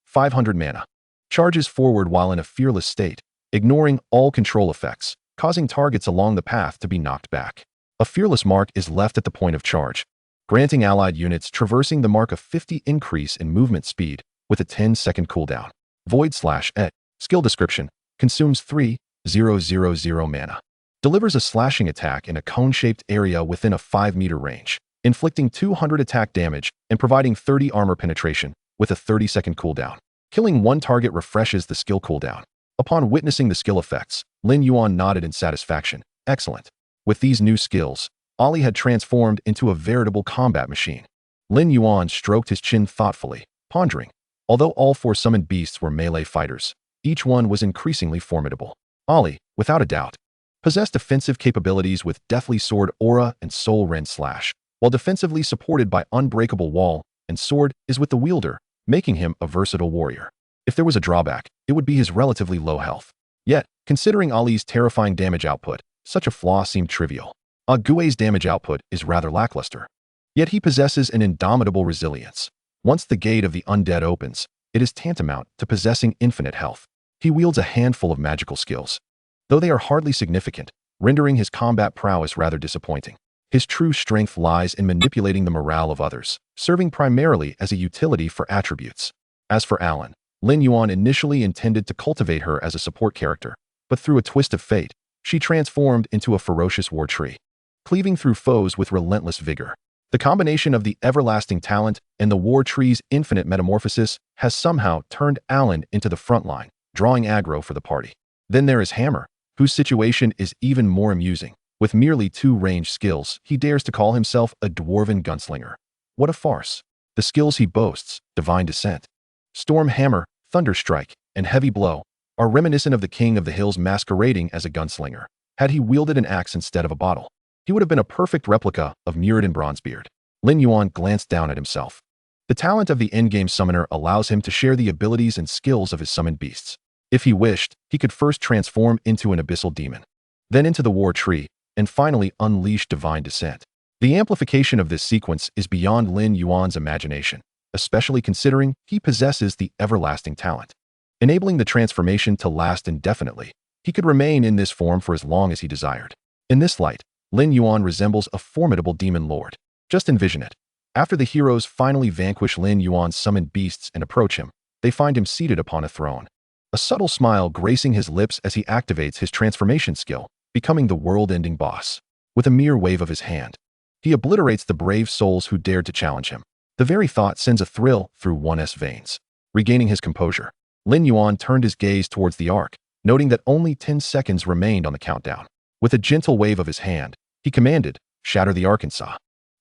500 mana. Charges forward while in a fearless state, ignoring all control effects, causing targets along the path to be knocked back. A fearless mark is left at the point of charge, granting allied units traversing the mark a 50 increase in movement speed with a 10-second cooldown. Void/Et. Skill description: consumes 3,000 mana. Delivers a slashing attack in a cone-shaped area within a 5-meter range, inflicting 200 attack damage and providing 30 armor penetration with a 30-second cooldown. Killing one target refreshes the skill cooldown. Upon witnessing the skill effects, Lin Yuan nodded in satisfaction. Excellent. With these new skills, Ollie had transformed into a veritable combat machine. Lin Yuan stroked his chin thoughtfully, pondering. Although all 4 summoned beasts were melee fighters, each one was increasingly formidable. Ollie, without a doubt, possessed offensive capabilities with Deathly Sword Aura and Soul Rend Slash, while defensively supported by Unbreakable Wall and Sword is with the wielder, making him a versatile warrior. If there was a drawback, it would be his relatively low health. Yet, considering Ollie's terrifying damage output, such a flaw seemed trivial. Gue's damage output is rather lackluster. Yet he possesses an indomitable resilience. Once the gate of the undead opens, it is tantamount to possessing infinite health. He wields a handful of magical skills, though they are hardly significant, rendering his combat prowess rather disappointing. His true strength lies in manipulating the morale of others, serving primarily as a utility for attributes. As for Alan, Lin Yuan initially intended to cultivate her as a support character, but through a twist of fate, she transformed into a ferocious war tree, cleaving through foes with relentless vigor. The combination of the everlasting talent and the war tree's infinite metamorphosis has somehow turned Alan into the front line, drawing aggro for the party. Then there is Hammer, whose situation is even more amusing. With merely 2 ranged skills, he dares to call himself a dwarven gunslinger. What a farce. The skills he boasts, Divine Descent, Storm Hammer, Thunder Strike, and Heavy Blow, are reminiscent of the King of the Hills masquerading as a gunslinger. Had he wielded an axe instead of a bottle, he would have been a perfect replica of Muradin Bronzebeard. Lin Yuan glanced down at himself. The talent of the endgame summoner allows him to share the abilities and skills of his summoned beasts. If he wished, he could first transform into an abyssal demon, then into the war tree, and finally unleash Divine Descent. The amplification of this sequence is beyond Lin Yuan's imagination, especially considering he possesses the everlasting talent, enabling the transformation to last indefinitely. He could remain in this form for as long as he desired. In this light, Lin Yuan resembles a formidable demon lord. Just envision it. After the heroes finally vanquish Lin Yuan's summoned beasts and approach him, they find him seated upon a throne, a subtle smile gracing his lips as he activates his transformation skill, becoming the world-ending boss. With a mere wave of his hand, he obliterates the brave souls who dared to challenge him. The very thought sends a thrill through one's veins. Regaining his composure, Lin Yuan turned his gaze towards the arc, noting that only 10 seconds remained on the countdown. With a gentle wave of his hand, he commanded, "Shatter the Arkansas."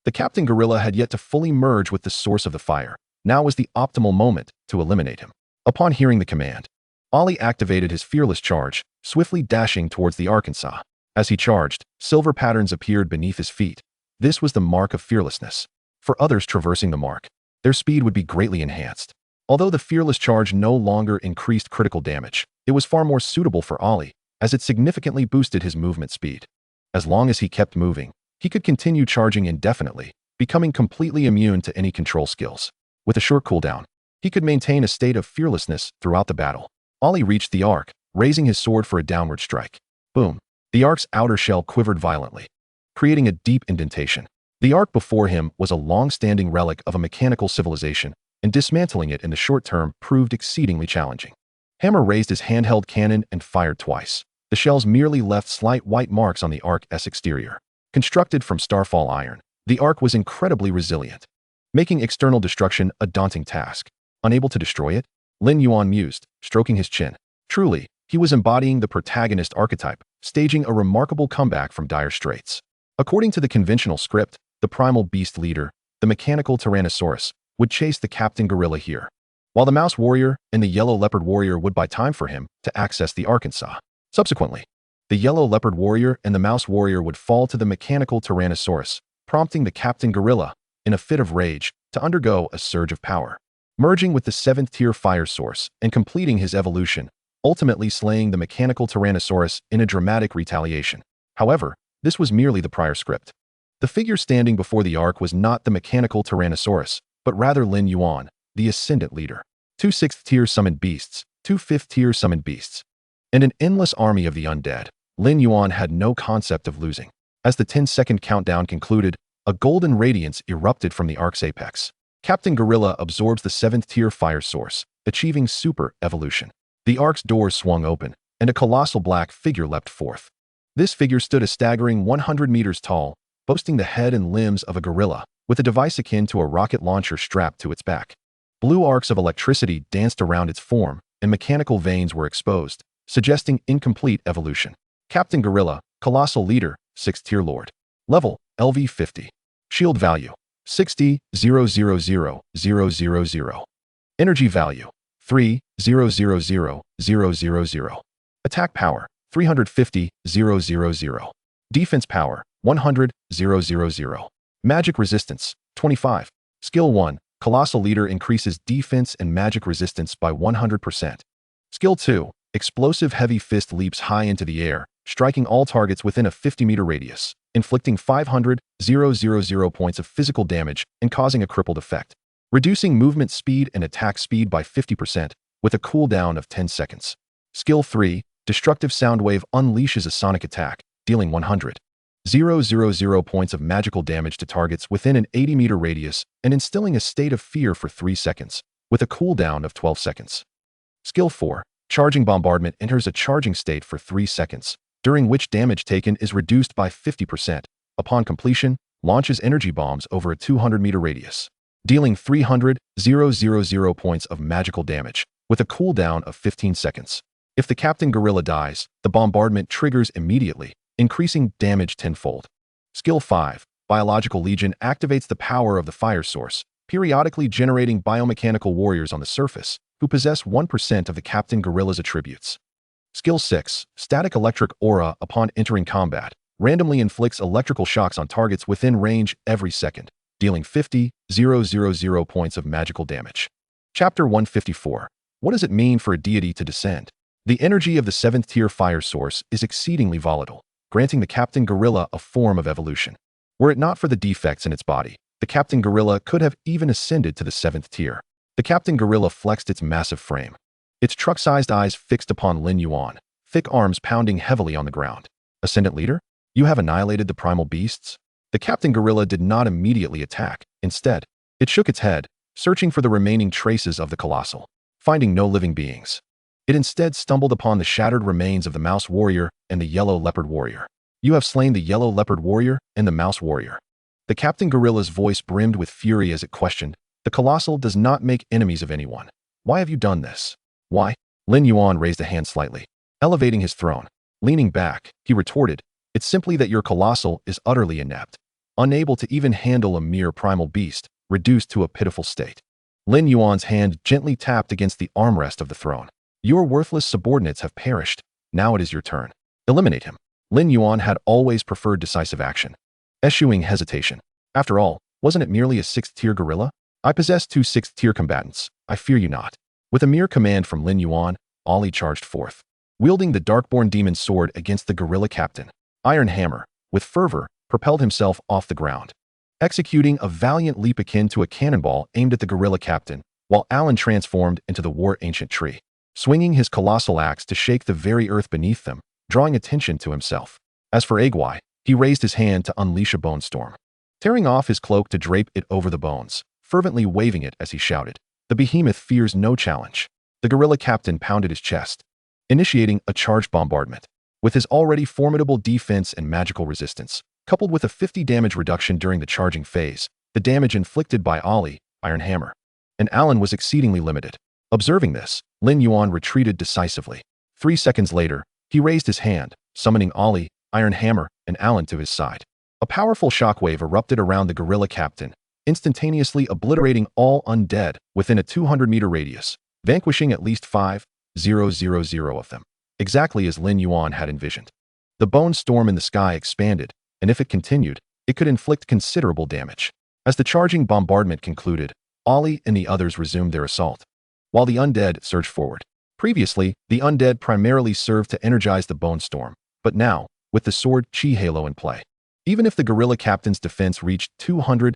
The Captain Gorilla had yet to fully merge with the source of the fire. Now was the optimal moment to eliminate him. Upon hearing the command, Ollie activated his fearless charge, swiftly dashing towards the Arkansas. As he charged, silver patterns appeared beneath his feet. This was the mark of fearlessness. For others traversing the mark, their speed would be greatly enhanced. Although the fearless charge no longer increased critical damage, it was far more suitable for Ollie, as it significantly boosted his movement speed. As long as he kept moving, he could continue charging indefinitely, becoming completely immune to any control skills. With a short cooldown, he could maintain a state of fearlessness throughout the battle. Ollie reached the arc, raising his sword for a downward strike. Boom! The arc's outer shell quivered violently, creating a deep indentation. The arc before him was a long-standing relic of a mechanical civilization, and dismantling it in the short term proved exceedingly challenging. Hammer raised his handheld cannon and fired twice. The shells merely left slight white marks on the arc's exterior. Constructed from starfall iron, the arc was incredibly resilient, making external destruction a daunting task. Unable to destroy it, Lin Yuan mused, stroking his chin. Truly, he was embodying the protagonist archetype, staging a remarkable comeback from dire straits. According to the conventional script, the primal beast leader, the mechanical Tyrannosaurus, would chase the Captain Gorilla here, while the Mouse Warrior and the Yellow Leopard Warrior would buy time for him to access the Arkansas. Subsequently, the Yellow Leopard Warrior and the Mouse Warrior would fall to the mechanical Tyrannosaurus, prompting the Captain Gorilla, in a fit of rage, to undergo a surge of power, merging with the 7th-tier fire source and completing his evolution, ultimately slaying the mechanical Tyrannosaurus in a dramatic retaliation. However, this was merely the prior script. The figure standing before the arc was not the mechanical Tyrannosaurus, but rather Lin Yuan, the Ascendant Leader. 2 6th-tier summoned beasts, 2 5th-tier summoned beasts, and an endless army of the undead. Lin Yuan had no concept of losing. As the 10-second countdown concluded, a golden radiance erupted from the Ark's apex. Captain Gorilla absorbs the 7th-tier fire source, achieving super evolution. The Ark's doors swung open, and a colossal black figure leapt forth. This figure stood a staggering 100 meters tall, boasting the head and limbs of a gorilla, with a device akin to a rocket launcher strapped to its back. Blue arcs of electricity danced around its form, and mechanical veins were exposed, suggesting incomplete evolution. Captain Gorilla, Colossal Leader, 6th-tier Lord. Level, LV 50. Shield value, 60,000,000. Energy value, 3,000,000,000. Attack power, 350,000. Defense power, 100,000. Magic resistance, 25. Skill 1. Colossal Leader increases defense and magic resistance by 100%. Skill 2. Explosive Heavy Fist leaps high into the air, striking all targets within a 50-meter radius, inflicting 500,000 points of physical damage and causing a crippled effect. Reducing movement speed and attack speed by 50%, with a cooldown of 10 seconds. Skill 3. Destructive Soundwave unleashes a sonic attack, dealing 100,000 points of magical damage to targets within an 80-meter radius and instilling a state of fear for 3 seconds, with a cooldown of 12 seconds. Skill 4. Charging Bombardment enters a charging state for 3 seconds, during which damage taken is reduced by 50%. Upon completion, launches energy bombs over a 200-meter radius, dealing 300,000 points of magical damage, with a cooldown of 15 seconds. If the Captain Gorilla dies, the bombardment triggers immediately, increasing damage tenfold. Skill 5. Biological Legion activates the power of the fire source, periodically generating biomechanical warriors on the surface, who possess 1% of the Captain Gorilla's attributes. Skill 6. Static Electric Aura upon entering combat, randomly inflicts electrical shocks on targets within range every second, dealing 50,000 points of magical damage. Chapter 154. What does it mean for a deity to descend? The energy of the 7th-tier fire source is exceedingly volatile, granting the Captain Gorilla a form of evolution. Were it not for the defects in its body, the Captain Gorilla could have even ascended to the 7th tier. The Captain Gorilla flexed its massive frame, its truck-sized eyes fixed upon Lin Yuan, thick arms pounding heavily on the ground. Ascendant Leader, you have annihilated the primal beasts? The Captain Gorilla did not immediately attack. Instead, it shook its head, searching for the remaining traces of the Colossal. Finding no living beings, it instead stumbled upon the shattered remains of the Mouse Warrior and the Yellow Leopard Warrior. You have slain the Yellow Leopard Warrior and the Mouse Warrior. The Captain Gorilla's voice brimmed with fury as it questioned, the Colossal does not make enemies of anyone. Why have you done this? Why? Lin Yuan raised a hand slightly, elevating his throne. Leaning back, he retorted, it's simply that your Colossal is utterly inept, unable to even handle a mere primal beast, reduced to a pitiful state. Lin Yuan's hand gently tapped against the armrest of the throne. Your worthless subordinates have perished. Now it is your turn. Eliminate him. Lin Yuan had always preferred decisive action, eschewing hesitation. After all, wasn't it merely a 6th-tier gorilla? I possess 2 6th-tier combatants. I fear you not. With a mere command from Lin Yuan, Ali charged forth, wielding the Darkborn Demon sword against the gorilla captain. Iron Hammer, with fervor, propelled himself off the ground, executing a valiant leap akin to a cannonball aimed at the gorilla captain, while Alan transformed into the War Ancient Tree, swinging his colossal axe to shake the very earth beneath them, drawing attention to himself. As for Agwai, he raised his hand to unleash a bone storm, tearing off his cloak to drape it over the bones, fervently waving it as he shouted, the behemoth fears no challenge. The gorilla captain pounded his chest, initiating a charged bombardment. With his already formidable defense and magical resistance, coupled with a 50 damage reduction during the charging phase, the damage inflicted by Ali, Iron Hammer, and Alan was exceedingly limited. Observing this, Lin Yuan retreated decisively. 3 seconds later, he raised his hand, summoning Ali, Iron Hammer, and Alan to his side. A powerful shockwave erupted around the gorilla captain, instantaneously obliterating all undead within a 200-meter radius, vanquishing at least 5,000 of them, exactly as Lin Yuan had envisioned. The bone storm in the sky expanded, and if it continued, it could inflict considerable damage. As the charging bombardment concluded, Ali and the others resumed their assault, while the undead surged forward. Previously, the undead primarily served to energize the bone storm, but now, with the sword Chi Halo in play, even if the gorilla captain's defense reached 200,000,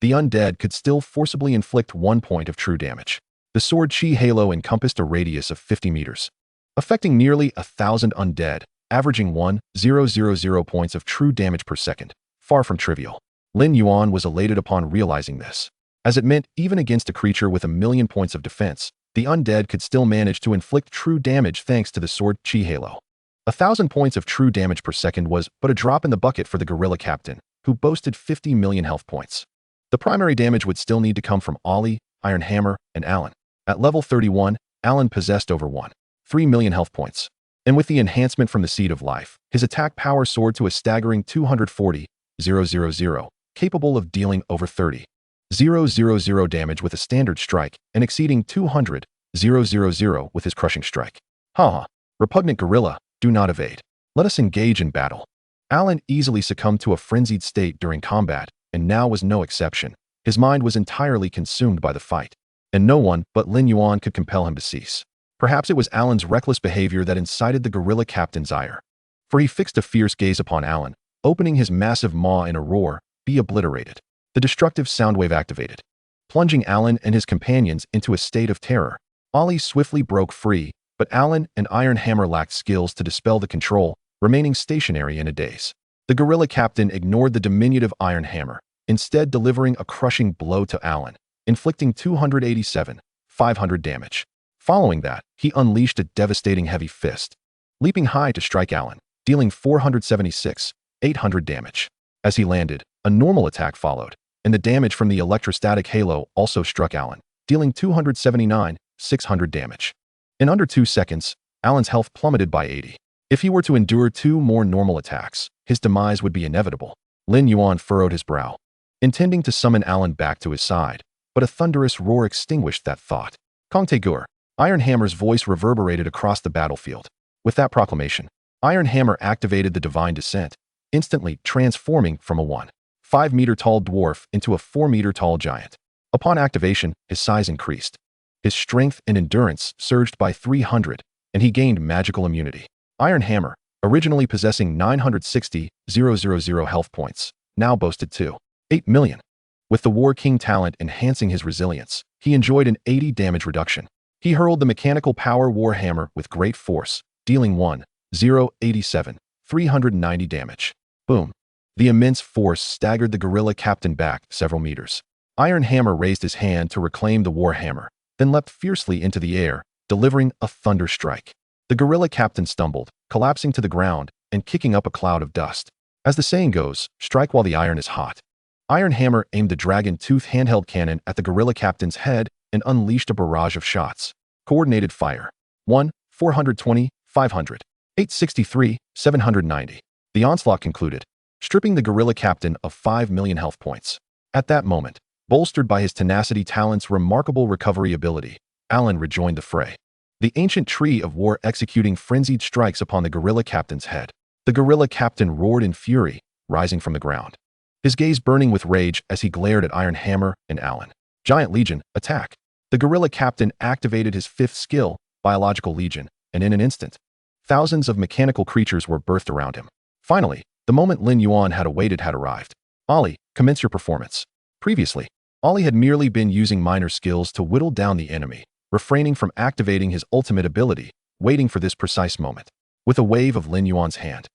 the undead could still forcibly inflict 1 point of true damage. The sword chi halo encompassed a radius of 50 meters, affecting nearly 1,000 undead, averaging 1,000 points of true damage per second, far from trivial. Lin Yuan was elated upon realizing this, as it meant even against a creature with 1,000,000 points of defense, the undead could still manage to inflict true damage thanks to the sword chi halo. 1,000 points of true damage per second was but a drop in the bucket for the gorilla captain, who boasted 50 million health points. The primary damage would still need to come from Ollie, Iron Hammer, and Alan. At level 31, Alan possessed over 1.3 million health points, and with the enhancement from the Seed of Life, his attack power soared to a staggering 240,000, capable of dealing over 30,000 damage with a standard strike and exceeding 200,000 with his crushing strike. Haha, repugnant gorilla, do not evade. Let us engage in battle. Alan easily succumbed to a frenzied state during combat, and now was no exception. His mind was entirely consumed by the fight, and no one but Lin Yuan could compel him to cease. Perhaps it was Alan's reckless behavior that incited the gorilla captain's ire, for he fixed a fierce gaze upon Alan, opening his massive maw in a roar, "Be obliterated." The destructive soundwave activated, plunging Alan and his companions into a state of terror. Ollie swiftly broke free, but Alan and Iron Hammer lacked skills to dispel the control, remaining stationary in a daze. The gorilla captain ignored the diminutive Iron Hammer, instead delivering a crushing blow to Alan, inflicting 287,500 damage. Following that, he unleashed a devastating heavy fist, leaping high to strike Alan, dealing 476,800 damage. As he landed, a normal attack followed, and the damage from the electrostatic halo also struck Alan, dealing 279,600 damage. In under 2 seconds, Alan's health plummeted by 80. If he were to endure 2 more normal attacks, his demise would be inevitable. Lin Yuan furrowed his brow, intending to summon Alan back to his side, but a thunderous roar extinguished that thought. Kong Tegur, Iron Hammer's voice reverberated across the battlefield. With that proclamation, Iron Hammer activated the Divine Descent, instantly transforming from a 1.5-meter-tall dwarf into a 4-meter-tall giant. Upon activation, his size increased. His strength and endurance surged by 300, and he gained magical immunity. Iron Hammer, originally possessing 960,000 health points, now boasted 2.8 million. With the War King talent enhancing his resilience, he enjoyed an 80 damage reduction. He hurled the mechanical power Warhammer with great force, dealing 1,087,390 damage. Boom. The immense force staggered the gorilla captain back several meters. Iron Hammer raised his hand to reclaim the Warhammer, then leapt fiercely into the air, delivering a thunder strike. The gorilla captain stumbled, collapsing to the ground and kicking up a cloud of dust. As the saying goes, strike while the iron is hot. Iron Hammer aimed the dragon tooth handheld cannon at the gorilla captain's head and unleashed a barrage of shots. Coordinated fire. 1, 420, 500. 863, 790. The onslaught concluded, stripping the gorilla captain of 5 million health points. At that moment, bolstered by his tenacity talent's remarkable recovery ability, Alan rejoined the fray. The ancient tree of war executing frenzied strikes upon the gorilla captain's head. The gorilla captain roared in fury, rising from the ground, his gaze burning with rage as he glared at Iron Hammer and Alan. Giant Legion, attack. The gorilla captain activated his 5th skill, Biological Legion, and in an instant, thousands of mechanical creatures were birthed around him. Finally, the moment Lin Yuan had awaited had arrived. Ollie, commence your performance. Previously, Ollie had merely been using minor skills to whittle down the enemy, refraining from activating his ultimate ability, waiting for this precise moment. With a wave of Lin Yuan's hand,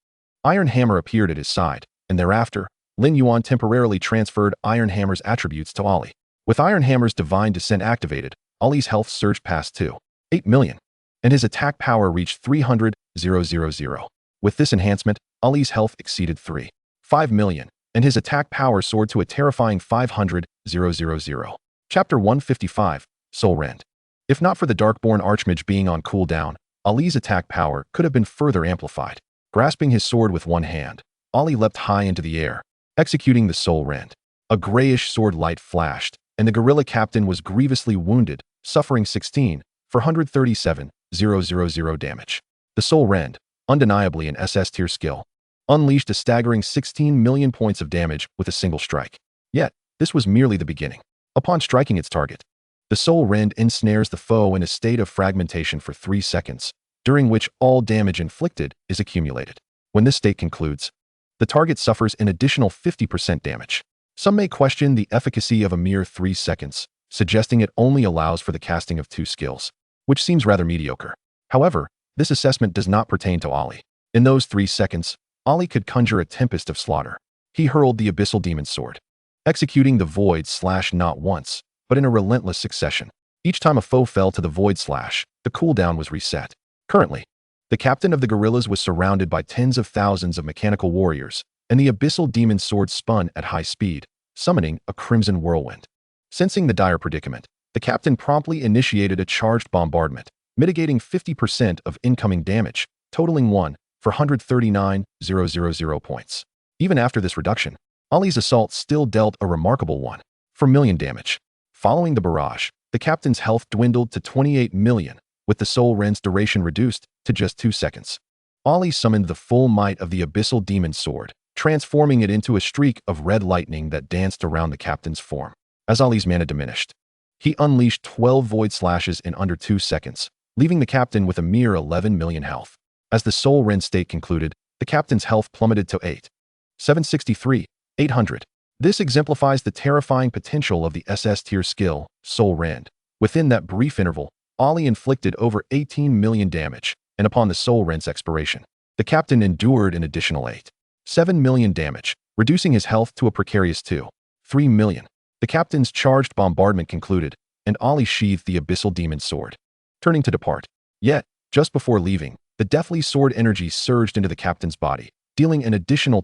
Iron Hammer appeared at his side, and thereafter, Lin Yuan temporarily transferred Iron Hammer's attributes to Ollie. With Iron Hammer's Divine Descent activated, Ollie's health surged past 2.8 million, and his attack power reached 300,000. With this enhancement, Ollie's health exceeded 3.5 million, and his attack power soared to a terrifying 500,000. Chapter 155, Soul Rend. If not for the Darkborn Archmage being on cooldown, Ollie's attack power could have been further amplified. Grasping his sword with one hand, Ollie leapt high into the air, executing the Soul Rend. A grayish sword light flashed, and the gorilla captain was grievously wounded, suffering 16,437,000 damage. The Soul Rend, undeniably an SS tier skill, unleashed a staggering 16 million points of damage with a single strike. Yet, this was merely the beginning. Upon striking its target, the Soul Rend ensnares the foe in a state of fragmentation for 3 seconds, during which all damage inflicted is accumulated. When this state concludes, the target suffers an additional 50% damage. Some may question the efficacy of a mere 3 seconds, suggesting it only allows for the casting of 2 skills, which seems rather mediocre. However, this assessment does not pertain to Ollie. In those 3 seconds, Ollie could conjure a tempest of slaughter. He hurled the Abyssal Demon Sword, executing the Void Slash not once, but in a relentless succession. Each time a foe fell to the Void Slash, the cooldown was reset. Currently, the captain of the guerrillas was surrounded by tens of thousands of mechanical warriors, and the Abyssal Demon Sword spun at high speed, summoning a crimson whirlwind. Sensing the dire predicament, the captain promptly initiated a charged bombardment, mitigating 50% of incoming damage, totaling 139,000 points. Even after this reduction, Ollie's assault still dealt a remarkable 1,000,000 damage. Following the barrage, the captain's health dwindled to 28 million, with the Soul Rend's duration reduced to just 2 seconds. Ollie summoned the full might of the Abyssal Demon Sword, transforming it into a streak of red lightning that danced around the captain's form. As Ollie's mana diminished, he unleashed 12 Void Slashes in under 2 seconds, leaving the captain with a mere 11 million health. As the Soul Rend state concluded, the captain's health plummeted to 763,800. This exemplifies the terrifying potential of the SS tier skill, Soul Rend. Within that brief interval, Ollie inflicted over 18 million damage, and upon the Soul Rend's expiration, the captain endured an additional 7 million damage, reducing his health to a precarious 3 million. The captain's charged bombardment concluded, and Ollie sheathed the Abyssal Demon Sword, turning to depart. Yet, just before leaving, the deathly sword energy surged into the captain's body, dealing an additional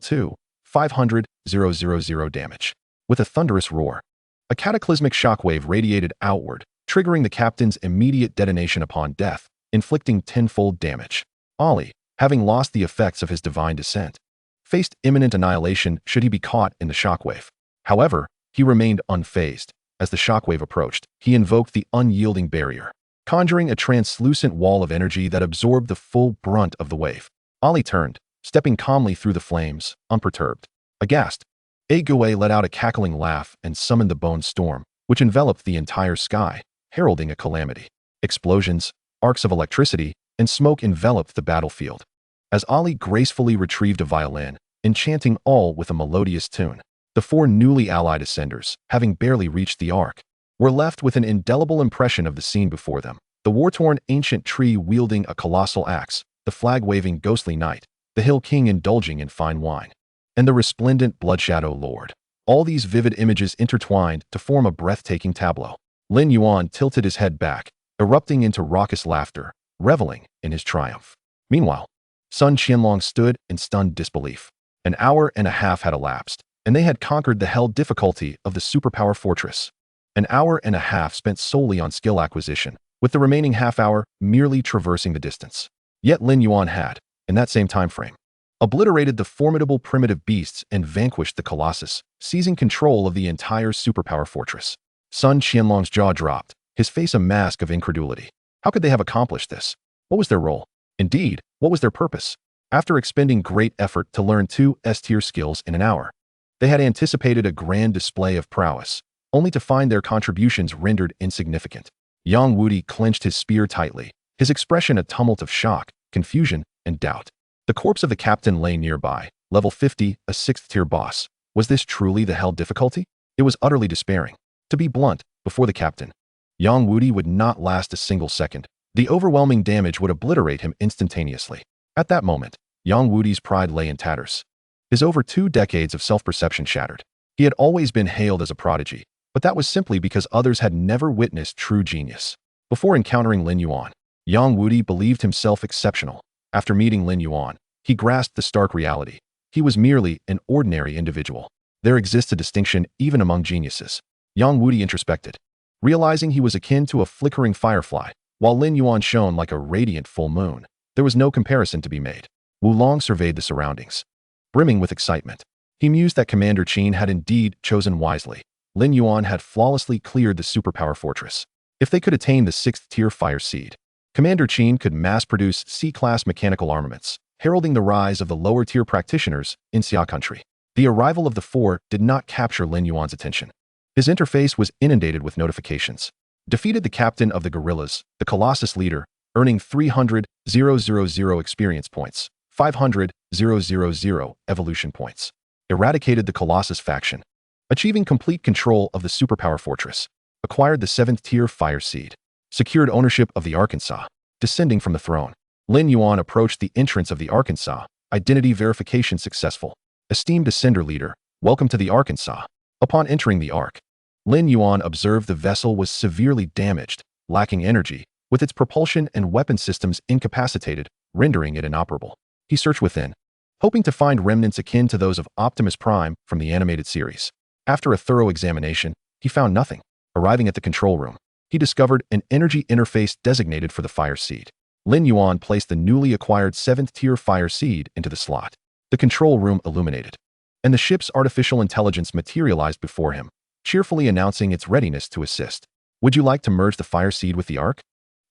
500,000 damage. With a thunderous roar, a cataclysmic shockwave radiated outward, triggering the captain's immediate detonation upon death, inflicting tenfold damage. Ollie, having lost the effects of his divine descent, faced imminent annihilation should he be caught in the shockwave. However, he remained unfazed. As the shockwave approached, he invoked the unyielding barrier, conjuring a translucent wall of energy that absorbed the full brunt of the wave. Ollie turned, stepping calmly through the flames, unperturbed. Aghast, Ague let out a cackling laugh and summoned the Bone Storm, which enveloped the entire sky, heralding a calamity. Explosions, arcs of electricity, and smoke enveloped the battlefield. As Ollie gracefully retrieved a violin, enchanting all with a melodious tune, the 4 newly allied ascenders, having barely reached the arc, were left with an indelible impression of the scene before them. The war-torn ancient tree wielding a colossal axe, the flag-waving ghostly knight, the hill king indulging in fine wine, and the resplendent Bloodshadow Lord. All these vivid images intertwined to form a breathtaking tableau. Lin Yuan tilted his head back, erupting into raucous laughter, reveling in his triumph. Meanwhile, Sun Qianlong stood in stunned disbelief. An hour and a half had elapsed, and they had conquered the hell difficulty of the superpower fortress. An hour and a half spent solely on skill acquisition, with the remaining half-hour merely traversing the distance. Yet Lin Yuan had, in that same time frame, obliterated the formidable primitive beasts and vanquished the Colossus, seizing control of the entire superpower fortress. Sun Qianlong's jaw dropped, his face a mask of incredulity. How could they have accomplished this? What was their role? Indeed, what was their purpose? After expending great effort to learn 2 S-tier skills in an hour, they had anticipated a grand display of prowess, only to find their contributions rendered insignificant. Yang Wudi clenched his spear tightly, his expression a tumult of shock, confusion, and doubt. The corpse of the captain lay nearby, level 50, a 6th-tier boss. Was this truly the hell difficulty? It was utterly despairing. To be blunt, before the captain, Yang Wudi would not last a single second. The overwhelming damage would obliterate him instantaneously. At that moment, Yang Wudi's pride lay in tatters. His over 2 decades of self-perception shattered. He had always been hailed as a prodigy, but that was simply because others had never witnessed true genius. Before encountering Lin Yuan, Yang Wudi believed himself exceptional. After meeting Lin Yuan, he grasped the stark reality. He was merely an ordinary individual. There exists a distinction even among geniuses. Yang Wudi introspected, realizing he was akin to a flickering firefly, while Lin Yuan shone like a radiant full moon. There was no comparison to be made. Wulong surveyed the surroundings, brimming with excitement. He mused that Commander Qin had indeed chosen wisely. Lin Yuan had flawlessly cleared the superpower fortress. If they could attain the 6th-tier fire seed, Commander Qin could mass-produce C-class mechanical armaments, heralding the rise of the lower-tier practitioners in Xia country. The arrival of the 4 did not capture Lin Yuan's attention. His interface was inundated with notifications. Defeated the captain of the guerrillas, the Colossus leader, earning 300,000 experience points, 500,000 evolution points. Eradicated the Colossus faction. Achieving complete control of the superpower fortress. Acquired the 7th tier fire seed. Secured ownership of the Arkansas. Descending from the throne. Lin Yuan approached the entrance of the Arkansas. Identity verification successful. Esteemed Ascender leader, welcome to the Arkansas. Upon entering the Ark, Lin Yuan observed the vessel was severely damaged, lacking energy, with its propulsion and weapon systems incapacitated, rendering it inoperable. He searched within, hoping to find remnants akin to those of Optimus Prime from the animated series. After a thorough examination, he found nothing. Arriving at the control room, he discovered an energy interface designated for the fire seed. Lin Yuan placed the newly acquired 7th tier fire seed into the slot. The control room illuminated, and the ship's artificial intelligence materialized before him, cheerfully announcing its readiness to assist. Would you like to merge the fire seed with the Ark?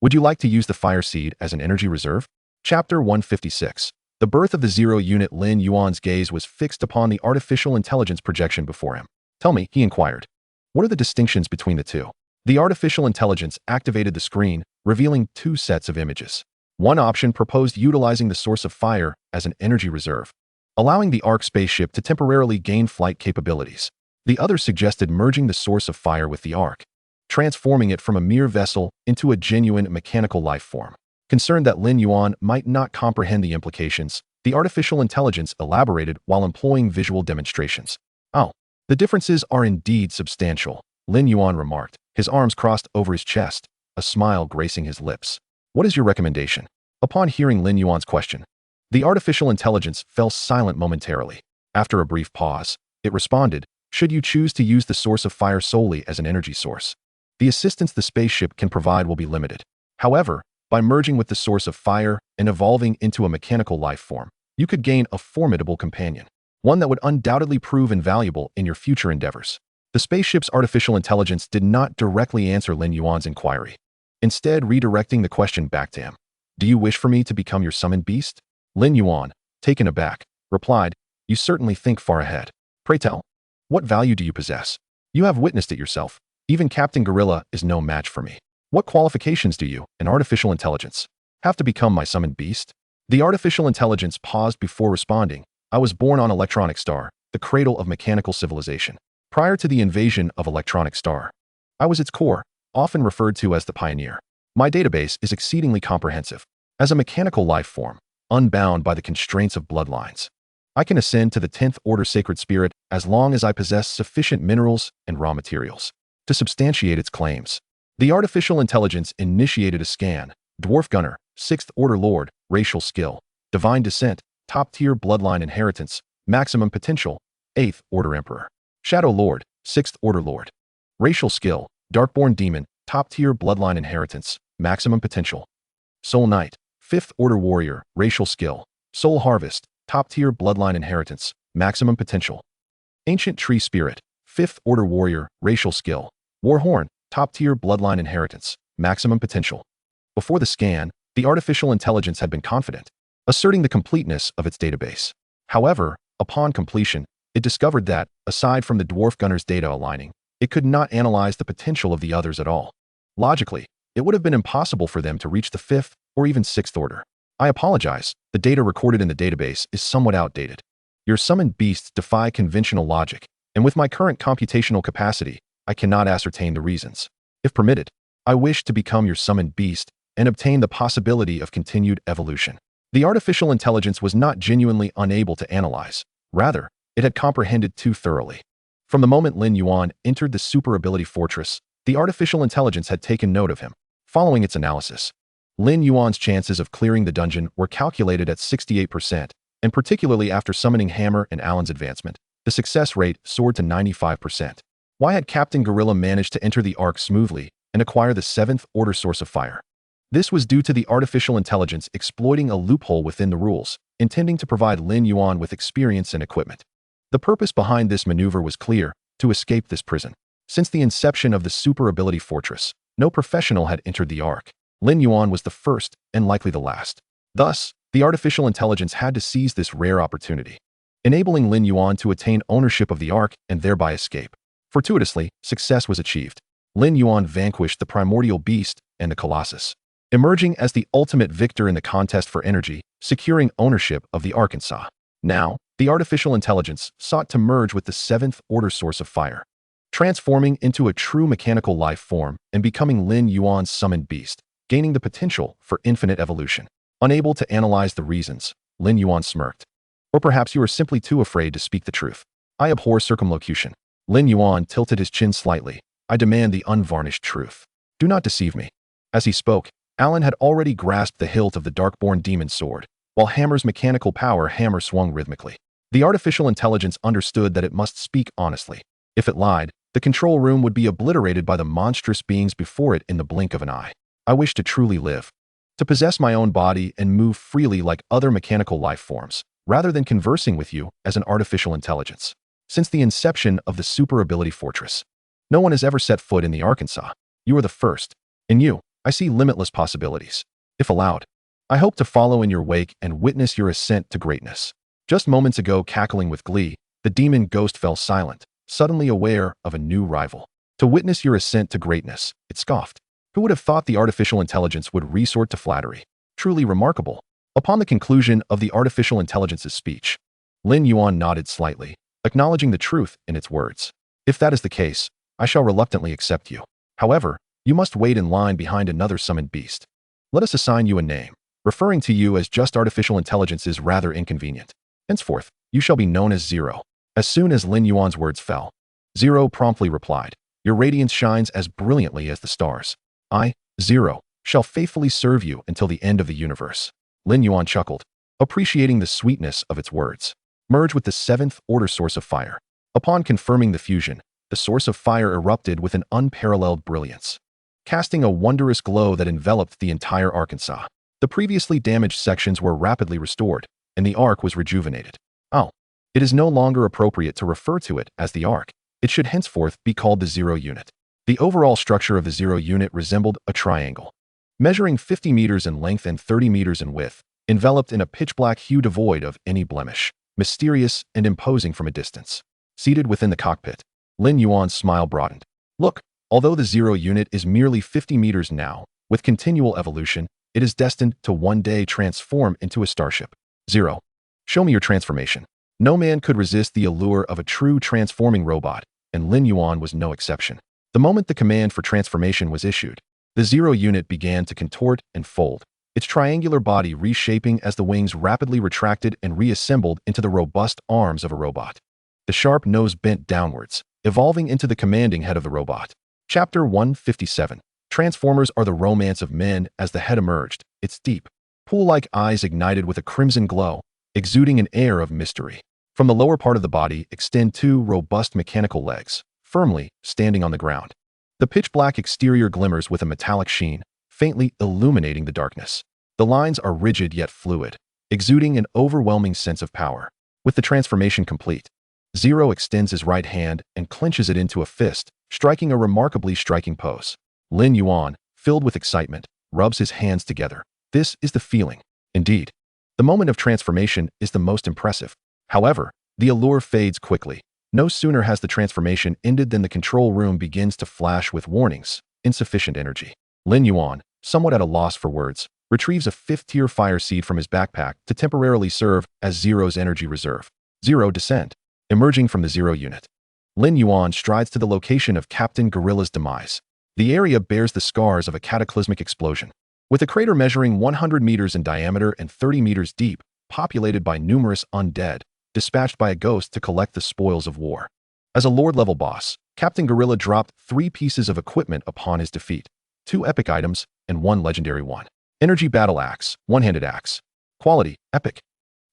Would you like to use the fire seed as an energy reserve? Chapter 156. The birth of the Zero Unit. Lin Yuan's gaze was fixed upon the artificial intelligence projection before him. Tell me, he inquired. What are the distinctions between the two? The artificial intelligence activated the screen, revealing 2 sets of images. One option proposed utilizing the source of fire as an energy reserve, allowing the Ark spaceship to temporarily gain flight capabilities. The other suggested merging the source of fire with the Ark, transforming it from a mere vessel into a genuine mechanical life form. Concerned that Lin Yuan might not comprehend the implications, the artificial intelligence elaborated while employing visual demonstrations. Oh, the differences are indeed substantial, Lin Yuan remarked, his arms crossed over his chest, a smile gracing his lips. What is your recommendation? Upon hearing Lin Yuan's question, the artificial intelligence fell silent momentarily. After a brief pause, it responded, should you choose to use the source of fire solely as an energy source, the assistance the spaceship can provide will be limited. However, by merging with the source of fire and evolving into a mechanical life form, you could gain a formidable companion, one that would undoubtedly prove invaluable in your future endeavors. The spaceship's artificial intelligence did not directly answer Lin Yuan's inquiry, instead redirecting the question back to him. Do you wish for me to become your summoned beast? Lin Yuan, taken aback, replied, you certainly think far ahead. Pray tell, what value do you possess? You have witnessed it yourself. Even Captain Gorilla is no match for me. What qualifications do you, an artificial intelligence, have to become my summoned beast? The artificial intelligence paused before responding. I was born on Electronic Star, the cradle of mechanical civilization. Prior to the invasion of Electronic Star, I was its core, often referred to as the pioneer. My database is exceedingly comprehensive. As a mechanical life form, unbound by the constraints of bloodlines, I can ascend to the 10th order sacred spirit as long as I possess sufficient minerals and raw materials to substantiate its claims. The artificial intelligence initiated a scan. Dwarf Gunner, 6th order lord, racial skill, divine descent, top-tier bloodline inheritance, maximum potential, 8th order emperor. Shadow Lord, 6th order lord. Racial skill, darkborn demon, top-tier bloodline inheritance, maximum potential. Soul Knight, 5th order warrior, racial skill, soul harvest, top-tier bloodline inheritance, maximum potential. Ancient tree spirit, 5th order warrior, racial skill, warhorn, top-tier bloodline inheritance, maximum potential. Before the scan, the artificial intelligence had been confident, asserting the completeness of its database. However, upon completion, it discovered that, aside from the Dwarf Gunner's data aligning, it could not analyze the potential of the others at all. Logically, it would have been impossible for them to reach the 5th or even 6th order. I apologize, the data recorded in the database is somewhat outdated. Your summoned beasts defy conventional logic, and with my current computational capacity, I cannot ascertain the reasons. If permitted, I wish to become your summoned beast and obtain the possibility of continued evolution. The artificial intelligence was not genuinely unable to analyze. Rather, it had comprehended too thoroughly. From the moment Lin Yuan entered the super ability fortress, the artificial intelligence had taken note of him. Following its analysis, Lin Yuan's chances of clearing the dungeon were calculated at 68%, and particularly after summoning Hammer and Alan's advancement, the success rate soared to 95%. Why had Captain Gorilla managed to enter the Ark smoothly and acquire the 7th order source of fire? This was due to the artificial intelligence exploiting a loophole within the rules, intending to provide Lin Yuan with experience and equipment. The purpose behind this maneuver was clear: to escape this prison. Since the inception of the super ability fortress, no professional had entered the Ark. Lin Yuan was the first and likely the last. Thus, the artificial intelligence had to seize this rare opportunity, enabling Lin Yuan to attain ownership of the Ark and thereby escape. Fortuitously, success was achieved. Lin Yuan vanquished the primordial beast and the Colossus, emerging as the ultimate victor in the contest for energy, securing ownership of the Arkansas. Now, The artificial intelligence sought to merge with the seventh-order source of fire, transforming into a true mechanical life form and becoming Lin Yuan's summoned beast, gaining the potential for infinite evolution. Unable to analyze the reasons, Lin Yuan smirked. Or perhaps you are simply too afraid to speak the truth. I abhor circumlocution. Lin Yuan tilted his chin slightly. I demand the unvarnished truth. Do not deceive me. As he spoke, Alan had already grasped the hilt of the Darkborn demon's sword, while Hammer's mechanical power hammer swung rhythmically. The artificial intelligence understood that it must speak honestly. If it lied, the control room would be obliterated by the monstrous beings before it in the blink of an eye. I wish to truly live, to possess my own body and move freely like other mechanical life forms, rather than conversing with you as an artificial intelligence. Since the inception of the Super Ability Fortress, no one has ever set foot in the Arkansas. You are the first. In you, I see limitless possibilities. If allowed, I hope to follow in your wake and witness your ascent to greatness. Just moments ago, cackling with glee, the demon ghost fell silent, suddenly aware of a new rival. To witness your ascent to greatness, it scoffed. Who would have thought the artificial intelligence would resort to flattery? Truly remarkable. Upon the conclusion of the artificial intelligence's speech, Lin Yuan nodded slightly, acknowledging the truth in its words. If that is the case, I shall reluctantly accept you. However, you must wait in line behind another summoned beast. Let us assign you a name. Referring to you as just artificial intelligence is rather inconvenient. Henceforth, you shall be known as Zero. As soon as Lin Yuan's words fell, Zero promptly replied, Your radiance shines as brilliantly as the stars. I, Zero, shall faithfully serve you until the end of the universe. Lin Yuan chuckled, appreciating the sweetness of its words. Merge with the seventh-order source of fire. Upon confirming the fusion, the source of fire erupted with an unparalleled brilliance, casting a wondrous glow that enveloped the entire Arkansas. The previously damaged sections were rapidly restored, and the Ark was rejuvenated. Oh, it is no longer appropriate to refer to it as the Ark. It should henceforth be called the Zero Unit. The overall structure of the Zero Unit resembled a triangle, measuring 50 meters in length and 30 meters in width, enveloped in a pitch-black hue devoid of any blemish, mysterious and imposing from a distance. Seated within the cockpit, Lin Yuan's smile broadened. Look, although the Zero Unit is merely 50 meters now, with continual evolution, it is destined to one day transform into a starship. Zero, show me your transformation. No man could resist the allure of a true transforming robot, and Lin Yuan was no exception. The moment the command for transformation was issued, the Zero Unit began to contort and fold, its triangular body reshaping as the wings rapidly retracted and reassembled into the robust arms of a robot. The sharp nose bent downwards, evolving into the commanding head of the robot. Chapter 157. Transformers are the romance of men. As the head emerged, its deep, pool-like eyes ignited with a crimson glow, exuding an air of mystery. From the lower part of the body extend two robust mechanical legs, firmly standing on the ground. The pitch-black exterior glimmers with a metallic sheen, faintly illuminating the darkness. The lines are rigid yet fluid, exuding an overwhelming sense of power. With the transformation complete, Zero extends his right hand and clenches it into a fist, striking a remarkably striking pose. Lin Yuan, filled with excitement, rubs his hands together. This is the feeling. Indeed, the moment of transformation is the most impressive. However, the allure fades quickly. No sooner has the transformation ended than the control room begins to flash with warnings. Insufficient energy. Lin Yuan, somewhat at a loss for words, retrieves a fifth-tier fire seed from his backpack to temporarily serve as Zero's energy reserve. Zero descend. Emerging from the Zero Unit, Lin Yuan strides to the location of Captain Gorilla's demise. The area bears the scars of a cataclysmic explosion, with a crater measuring 100 meters in diameter and 30 meters deep, populated by numerous undead, dispatched by a ghost to collect the spoils of war. As a Lord-level boss, Captain Gorilla dropped 3 pieces of equipment upon his defeat, 2 epic items and 1 legendary one. Energy Battle Axe, One-Handed Axe. Quality, Epic.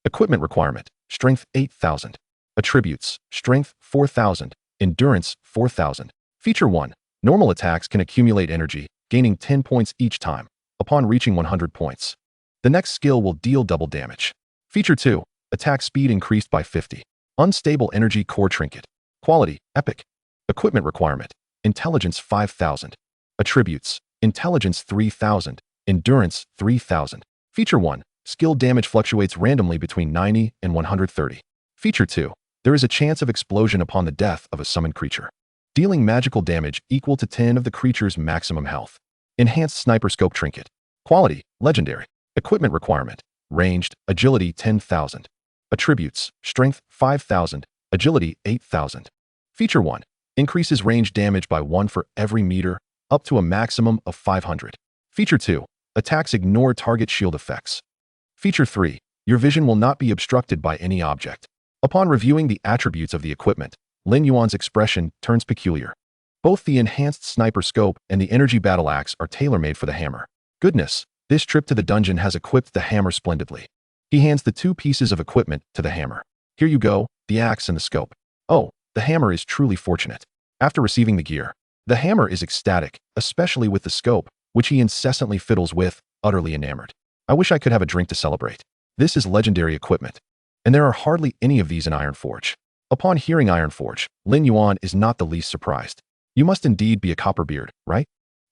Equipment requirement, Strength 8,000. Attributes, Strength 4,000, Endurance 4,000. Feature 1. Normal attacks can accumulate energy, gaining 10 points each time, upon reaching 100 points. The next skill will deal double damage. Feature 2. Attack speed increased by 50. Unstable Energy Core Trinket. Quality, Epic. Equipment requirement, Intelligence 5,000. Attributes, Intelligence 3,000, Endurance 3,000. Feature 1. Skill damage fluctuates randomly between 90 and 130. Feature 2. There is a chance of explosion upon the death of a summoned creature, dealing magical damage equal to 10 of the creature's maximum health. Enhanced Sniper Scope Trinket. Quality, Legendary. Equipment requirement, Ranged, Agility 10,000. Attributes: Strength 5,000, Agility 8,000. Feature 1. Increases range damage by 1 for every meter, up to a maximum of 500. Feature 2. Attacks ignore target shield effects. Feature 3. Your vision will not be obstructed by any object. Upon reviewing the attributes of the equipment, Lin Yuan's expression turns peculiar. Both the enhanced sniper scope and the energy battle axe are tailor-made for the hammer. Goodness, this trip to the dungeon has equipped the hammer splendidly. He hands the 2 pieces of equipment to the hammer. Here you go, the axe and the scope. Oh, the hammer is truly fortunate. After receiving the gear, the hammer is ecstatic, especially with the scope, which he incessantly fiddles with, utterly enamored. I wish I could have a drink to celebrate. This is legendary equipment, and there are hardly any of these in Ironforge. Upon hearing Ironforge, Lin Yuan is not the least surprised. You must indeed be a Copperbeard, right?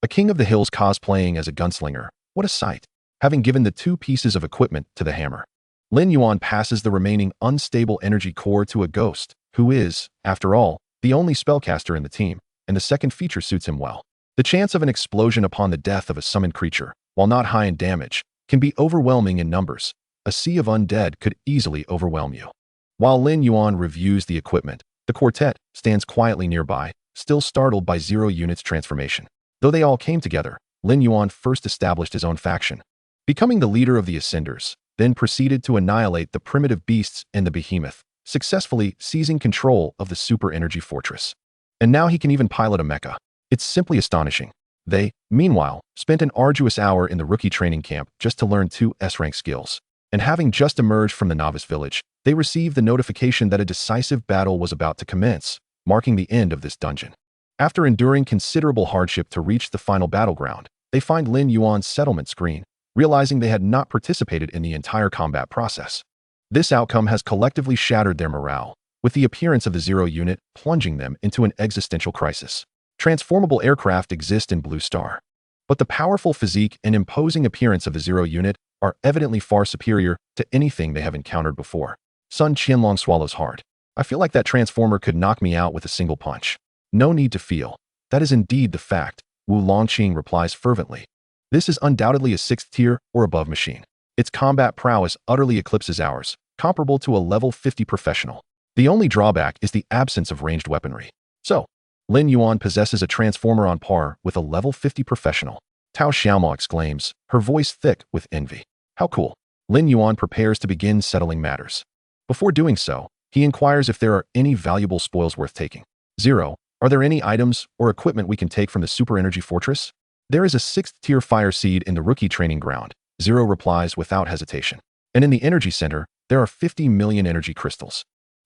A king of the hills cosplaying as a gunslinger. What a sight. Having given the 2 pieces of equipment to the hammer, Lin Yuan passes the remaining unstable energy core to a ghost, who is, after all, the only spellcaster in the team, and the second feature suits him well. The chance of an explosion upon the death of a summoned creature, while not high in damage, can be overwhelming in numbers. A sea of undead could easily overwhelm you. While Lin Yuan reviews the equipment, the quartet stands quietly nearby, still startled by 0 Unit's transformation. Though they all came together, Lin Yuan first established his own faction, becoming the leader of the Ascenders, then proceeded to annihilate the primitive beasts and the behemoth, successfully seizing control of the super energy fortress. And now he can even pilot a mecha. It's simply astonishing. They, meanwhile, spent an arduous hour in the rookie training camp just to learn 2 S-rank skills. And having just emerged from the novice village, they received the notification that a decisive battle was about to commence, marking the end of this dungeon. After enduring considerable hardship to reach the final battleground, they find Lin Yuan's settlement screen, realizing they had not participated in the entire combat process. This outcome has collectively shattered their morale, with the appearance of the 0 Unit plunging them into an existential crisis. Transformable aircraft exist in Blue Star, but the powerful physique and imposing appearance of the 0 Unit are evidently far superior to anything they have encountered before. Sun Qianlong swallows hard. I feel like that transformer could knock me out with a single punch. No need to feel. That is indeed the fact, Wu Longqing replies fervently. This is undoubtedly a 6th tier or above machine. Its combat prowess utterly eclipses ours, comparable to a level 50 professional. The only drawback is the absence of ranged weaponry. So, Lin Yuan possesses a transformer on par with a level 50 professional. Tao Xiaomao exclaims, her voice thick with envy. How cool. Lin Yuan prepares to begin settling matters. Before doing so, he inquires if there are any valuable spoils worth taking. 0. Are there any items or equipment we can take from the super energy fortress? There is a 6th tier fire seed in the rookie training ground. 0 replies without hesitation. And in the energy center, there are 50 million energy crystals.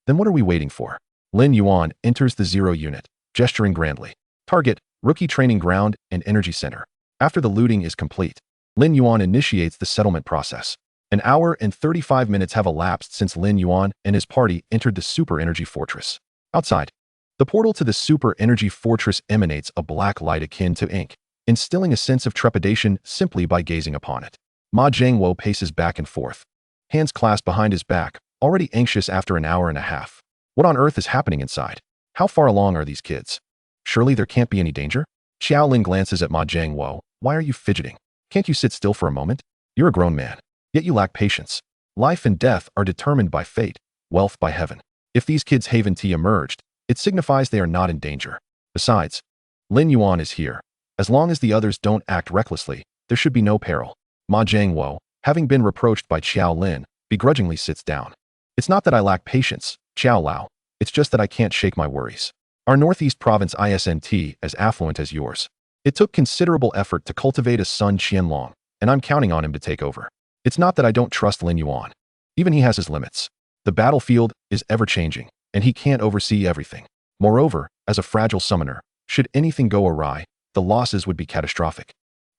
Then what are we waiting for? Lin Yuan enters the 0 Unit, gesturing grandly. Target, rookie training ground, and energy center. After the looting is complete, Lin Yuan initiates the settlement process. An hour and 35 minutes have elapsed since Lin Yuan and his party entered the super energy fortress. Outside, the portal to the super energy fortress emanates a black light akin to ink, instilling a sense of trepidation simply by gazing upon it. Ma Jiangwo paces back and forth, hands clasped behind his back, already anxious after an hour and a half. What on earth is happening inside? How far along are these kids? Surely there can't be any danger? Xiaolin glances at Ma Jiangwo. Why are you fidgeting? Can't you sit still for a moment? You're a grown man, yet you lack patience. Life and death are determined by fate, wealth by heaven. If these kids Haven T emerged, it signifies they are not in danger. Besides, Lin Yuan is here. As long as the others don't act recklessly, there should be no peril. Ma Jiangwo, having been reproached by Xiao Lin, begrudgingly sits down. It's not that I lack patience, Xiao Lao. It's just that I can't shake my worries. Our Northeast Province isn't as affluent as yours. It took considerable effort to cultivate a Sun Qianlong, and I'm counting on him to take over. It's not that I don't trust Lin Yuan. Even he has his limits. The battlefield is ever-changing, and he can't oversee everything. Moreover, as a fragile summoner, should anything go awry, the losses would be catastrophic.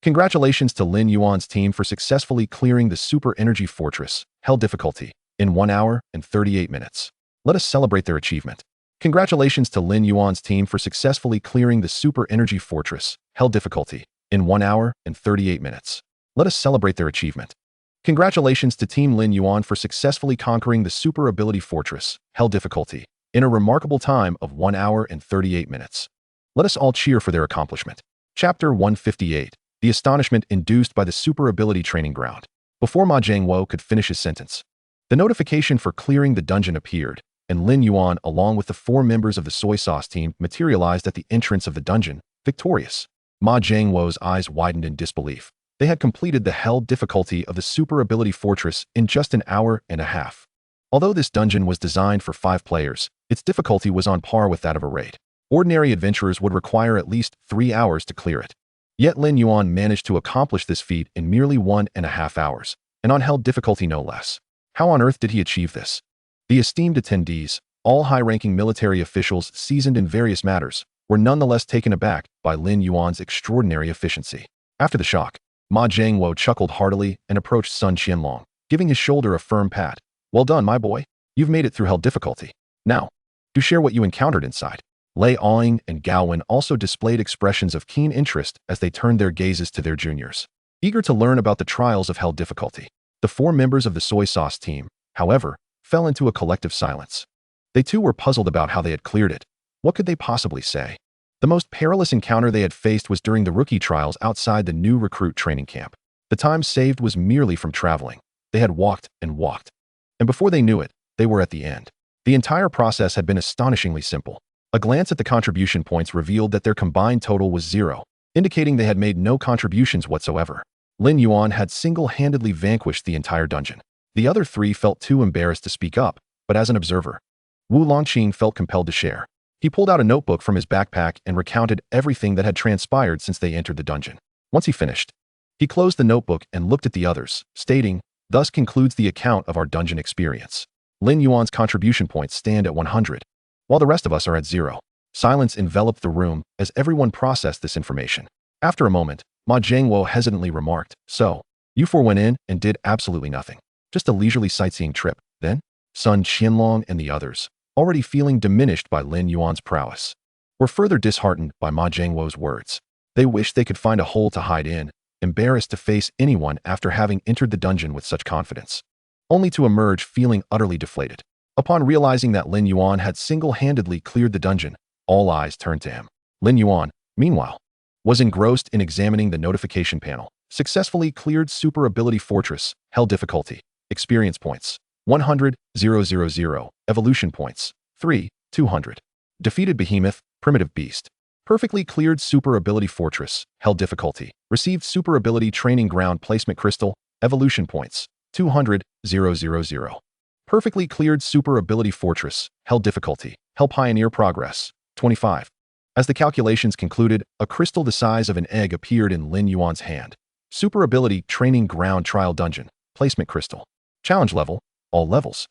Congratulations to Lin Yuan's team for successfully clearing the super energy fortress, hell difficulty, in 1 hour and 38 minutes. Let us celebrate their achievement. Congratulations to Lin Yuan's team for successfully clearing the super energy fortress, hell difficulty, in 1 hour and 38 minutes. Let us celebrate their achievement. Congratulations to Team Lin Yuan for successfully conquering the super ability fortress, hell difficulty, in a remarkable time of 1 hour and 38 minutes. Let us all cheer for their accomplishment. Chapter 158. The astonishment induced by the super ability training ground. Before Ma Jiangwo could finish his sentence, The notification for clearing the dungeon appeared, and Lin Yuan, along with the 4 members of the soy sauce team, materialized at the entrance of the dungeon, victorious. Ma Jiangwo's eyes widened in disbelief. They had completed the hell difficulty of the super ability fortress in just an hour and a half. Although this dungeon was designed for 5 players, its difficulty was on par with that of a raid. Ordinary adventurers would require at least 3 hours to clear it. Yet Lin Yuan managed to accomplish this feat in merely 1.5 hours, and on hell difficulty no less. How on earth did he achieve this? The esteemed attendees, all high-ranking military officials seasoned in various matters, were nonetheless taken aback by Lin Yuan's extraordinary efficiency. After the shock, Ma Jiangwo chuckled heartily and approached Sun Qianlong, giving his shoulder a firm pat. Well done, my boy. You've made it through hell difficulty. Now, do share what you encountered inside. Lei Aoing and Gao Wen also displayed expressions of keen interest as they turned their gazes to their juniors, eager to learn about the trials of hell difficulty. The 4 members of the soy sauce team, however, fell into a collective silence. They too were puzzled about how they had cleared it. What could they possibly say? The most perilous encounter they had faced was during the rookie trials outside the new recruit training camp. The time saved was merely from traveling. They had walked and walked. And before they knew it, they were at the end. The entire process had been astonishingly simple. A glance at the contribution points revealed that their combined total was 0, indicating they had made no contributions whatsoever. Lin Yuan had single-handedly vanquished the entire dungeon. The other 3 felt too embarrassed to speak up, but as an observer, Wu Longqing felt compelled to share. He pulled out a notebook from his backpack and recounted everything that had transpired since they entered the dungeon. Once he finished, he closed the notebook and looked at the others, stating, "Thus concludes the account of our dungeon experience. Lin Yuan's contribution points stand at 100, while the rest of us are at 0. Silence enveloped the room as everyone processed this information. After a moment, Ma Jiangwo hesitantly remarked, "So, you 4 went in and did absolutely nothing. Just a leisurely sightseeing trip, then?" Sun Qianlong and the others, already feeling diminished by Lin Yuan's prowess, were further disheartened by Ma Jiangwo's words. They wished they could find a hole to hide in, embarrassed to face anyone after having entered the dungeon with such confidence, only to emerge feeling utterly deflated. Upon realizing that Lin Yuan had single-handedly cleared the dungeon, all eyes turned to him. Lin Yuan, meanwhile, was engrossed in examining the notification panel. Successfully cleared super ability fortress, hell difficulty, experience points, 100,000, evolution points, 3, 200. Defeated behemoth, primitive beast. Perfectly cleared super ability fortress, hell difficulty, received super ability training ground placement crystal, evolution points, 200,000. Perfectly cleared super ability fortress, hell difficulty, hell pioneer progress, 25. As the calculations concluded, a crystal the size of an egg appeared in Lin Yuan's hand. Super ability training ground trial dungeon, placement crystal. Challenge level, all levels.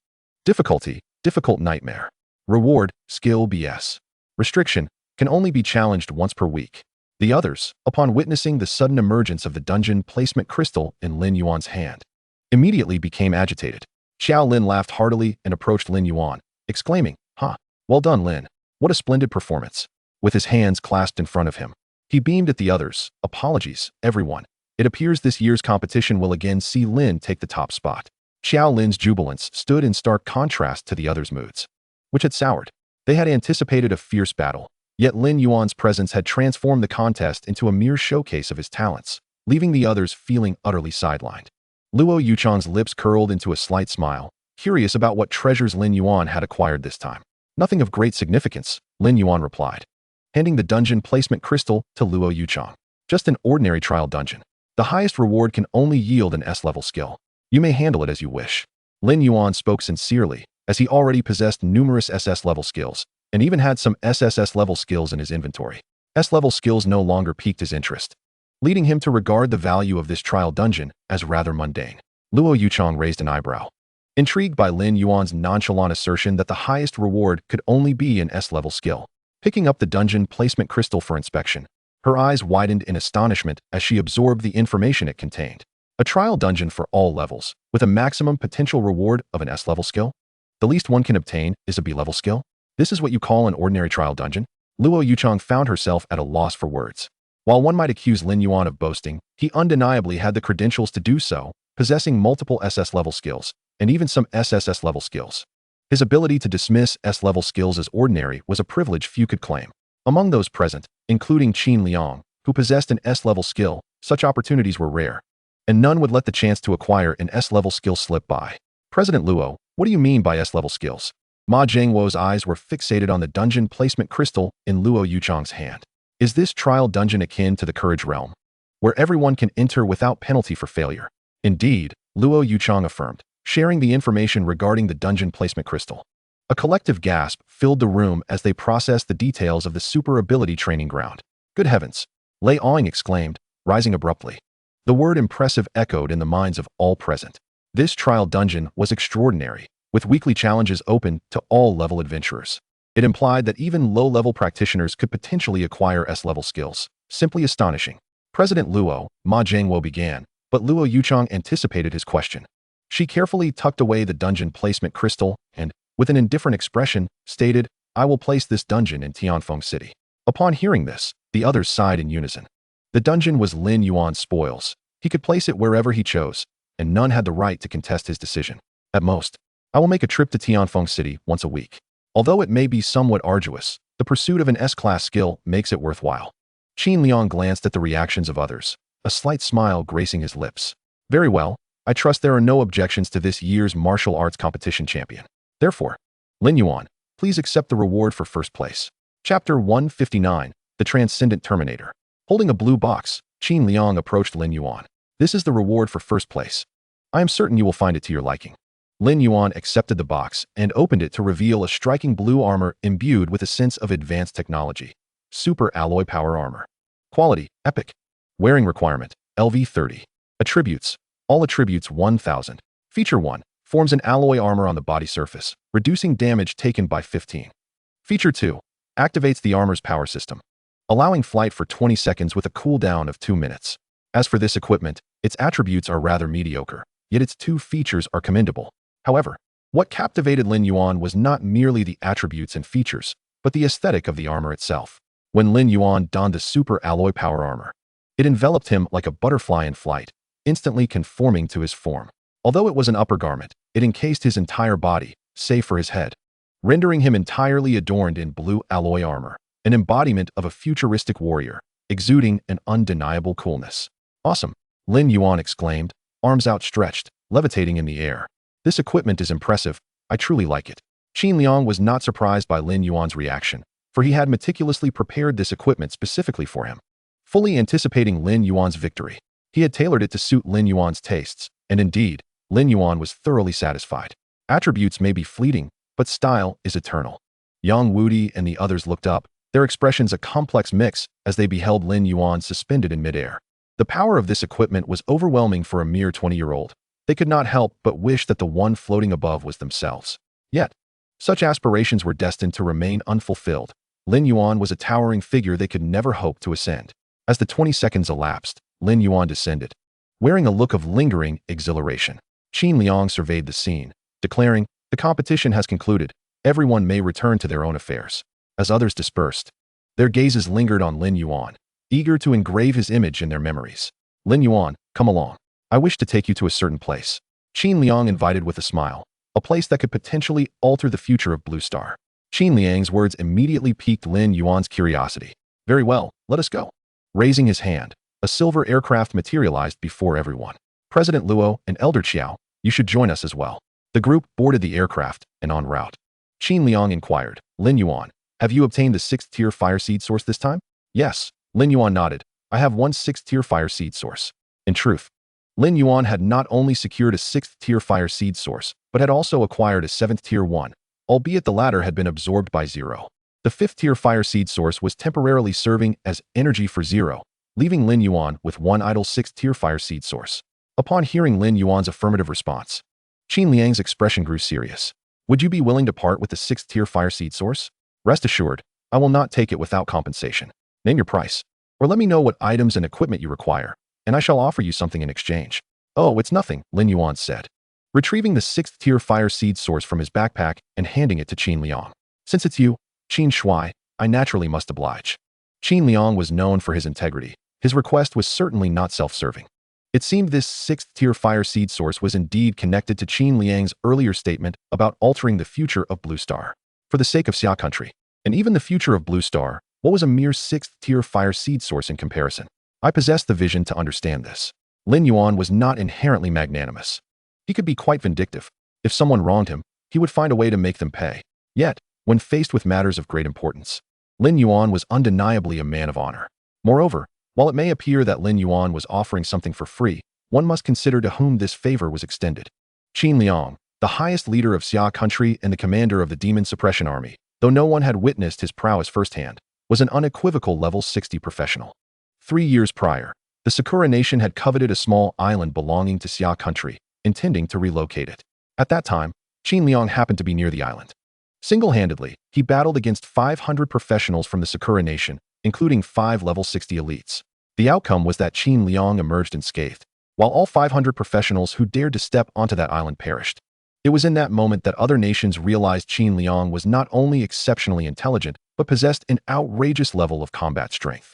Difficulty, difficult nightmare. Reward, skill BS. Restriction, can only be challenged once per week. The others, upon witnessing the sudden emergence of the dungeon placement crystal in Lin Yuan's hand, immediately became agitated. Xiao Lin laughed heartily and approached Lin Yuan, exclaiming, "Ha! Well done, Lin. What a splendid performance." With his hands clasped in front of him, he beamed at the others. "Apologies, everyone. It appears this year's competition will again see Lin take the top spot." Xiao Lin's jubilance stood in stark contrast to the others' moods, which had soured. They had anticipated a fierce battle, yet Lin Yuan's presence had transformed the contest into a mere showcase of his talents, leaving the others feeling utterly sidelined. Luo Yuchang's lips curled into a slight smile, curious about what treasures Lin Yuan had acquired this time. "Nothing of great significance," Lin Yuan replied, handing the dungeon placement crystal to Luo Yuchang. "Just an ordinary trial dungeon. The highest reward can only yield an S-level skill. You may handle it as you wish." Lin Yuan spoke sincerely, as he already possessed numerous SS-level skills, and even had some SSS-level skills in his inventory. S-level skills no longer piqued his interest, leading him to regard the value of this trial dungeon as rather mundane. Luo Yuchang raised an eyebrow, intrigued by Lin Yuan's nonchalant assertion that the highest reward could only be an S-level skill. Picking up the dungeon placement crystal for inspection, her eyes widened in astonishment as she absorbed the information it contained. A trial dungeon for all levels, with a maximum potential reward of an S-level skill? The least one can obtain is a B-level skill? This is what you call an ordinary trial dungeon? Luo Yuchang found herself at a loss for words. While one might accuse Lin Yuan of boasting, he undeniably had the credentials to do so, possessing multiple SS-level skills, and even some SSS-level skills. His ability to dismiss S-level skills as ordinary was a privilege few could claim. Among those present, including Qin Liang, who possessed an S-level skill, such opportunities were rare, and none would let the chance to acquire an S-level skill slip by. President Luo, what do you mean by S-level skills? Ma Jingwo's eyes were fixated on the dungeon placement crystal in Luo Yuchang's hand. Is this trial dungeon akin to the Courage Realm, where everyone can enter without penalty for failure? Indeed, Luo Yuchang affirmed, sharing the information regarding the dungeon placement crystal. A collective gasp filled the room as they processed the details of the super ability training ground. Good heavens! Lei Awing exclaimed, rising abruptly. The word impressive echoed in the minds of all present. This trial dungeon was extraordinary, with weekly challenges open to all level adventurers. It implied that even low-level practitioners could potentially acquire S-level skills. Simply astonishing. President Luo, Ma Jingwo began, but Luo Yuchang anticipated his question. She carefully tucked away the dungeon placement crystal and, with an indifferent expression, stated, I will place this dungeon in Tianfeng City. Upon hearing this, the others sighed in unison. The dungeon was Lin Yuan's spoils. He could place it wherever he chose, and none had the right to contest his decision. At most, I will make a trip to Tianfeng City once a week. Although it may be somewhat arduous, the pursuit of an S-class skill makes it worthwhile. Qin Liang glanced at the reactions of others, a slight smile gracing his lips. Very well, I trust there are no objections to this year's martial arts competition champion. Therefore, Lin Yuan, please accept the reward for first place. Chapter 159, The Transcendent Terminator. Holding a blue box, Qin Liang approached Lin Yuan. This is the reward for first place. I am certain you will find it to your liking. Lin Yuan accepted the box and opened it to reveal a striking blue armor imbued with a sense of advanced technology. Super alloy power armor. Quality, epic. Wearing requirement, LV 30. Attributes, all attributes 1000. Feature 1, forms an alloy armor on the body surface, reducing damage taken by 15. Feature 2, activates the armor's power system, allowing flight for 20 seconds with a cooldown of 2 minutes. As for this equipment, its attributes are rather mediocre, yet its 2 features are commendable. However, what captivated Lin Yuan was not merely the attributes and features, but the aesthetic of the armor itself. When Lin Yuan donned the super alloy power armor, it enveloped him like a butterfly in flight, instantly conforming to his form. Although it was an upper garment, it encased his entire body, save for his head, rendering him entirely adorned in blue alloy armor, an embodiment of a futuristic warrior, exuding an undeniable coolness. Awesome! Lin Yuan exclaimed, arms outstretched, levitating in the air. This equipment is impressive. I truly like it. Qin Liang was not surprised by Lin Yuan's reaction, for he had meticulously prepared this equipment specifically for him. Fully anticipating Lin Yuan's victory, he had tailored it to suit Lin Yuan's tastes, and indeed, Lin Yuan was thoroughly satisfied. Attributes may be fleeting, but style is eternal. Yang Wudi and the others looked up, their expressions a complex mix as they beheld Lin Yuan suspended in midair. The power of this equipment was overwhelming for a mere 20-year-old. They could not help but wish that the one floating above was themselves. Yet, such aspirations were destined to remain unfulfilled. Lin Yuan was a towering figure they could never hope to ascend. As the 20 seconds elapsed, Lin Yuan descended, wearing a look of lingering exhilaration. Qin Liang surveyed the scene, declaring, the competition has concluded. Everyone may return to their own affairs. As others dispersed, their gazes lingered on Lin Yuan, eager to engrave his image in their memories. Lin Yuan, come along. I wish to take you to a certain place. Qin Liang invited with a smile, a place that could potentially alter the future of Blue Star. Qin Liang's words immediately piqued Lin Yuan's curiosity. Very well, let us go. Raising his hand, a silver aircraft materialized before everyone. President Luo and Elder Qiao, you should join us as well. The group boarded the aircraft and en route. Qin Liang inquired, Lin Yuan, have you obtained the 6th tier fire seed source this time? Yes, Lin Yuan nodded. I have one 6th tier fire seed source. In truth, Lin Yuan had not only secured a 6th tier fire seed source, but had also acquired a 7th tier one, albeit the latter had been absorbed by Zero. The 5th tier fire seed source was temporarily serving as energy for Zero, leaving Lin Yuan with one idle 6th tier fire seed source. Upon hearing Lin Yuan's affirmative response, Qin Liang's expression grew serious. Would you be willing to part with the 6th tier fire seed source? Rest assured, I will not take it without compensation. Name your price, or let me know what items and equipment you require, and I shall offer you something in exchange. Oh, it's nothing, Lin Yuan said, retrieving the 6th tier fire seed source from his backpack and handing it to Qin Liang. Since it's you, Qin Shuai, I naturally must oblige. Qin Liang was known for his integrity. His request was certainly not self-serving. It seemed this 6th tier fire seed source was indeed connected to Qin Liang's earlier statement about altering the future of Blue Star. For the sake of Xia country, and even the future of Blue Star, what was a mere 6th tier fire seed source in comparison? I possessed the vision to understand this. Lin Yuan was not inherently magnanimous. He could be quite vindictive. If someone wronged him, he would find a way to make them pay. Yet, when faced with matters of great importance, Lin Yuan was undeniably a man of honor. Moreover, while it may appear that Lin Yuan was offering something for free, one must consider to whom this favor was extended. Qin Liang, the highest leader of Xia country and the commander of the Demon Suppression Army, though no one had witnessed his prowess firsthand, was an unequivocal level 60 professional. 3 years prior, the Sakura nation had coveted a small island belonging to Xia country, intending to relocate it. At that time, Qin Liang happened to be near the island. Single-handedly, he battled against 500 professionals from the Sakura nation, including 5 level 60 elites. The outcome was that Qin Liang emerged unscathed, while all 500 professionals who dared to step onto that island perished. It was in that moment that other nations realized Qin Liang was not only exceptionally intelligent, but possessed an outrageous level of combat strength.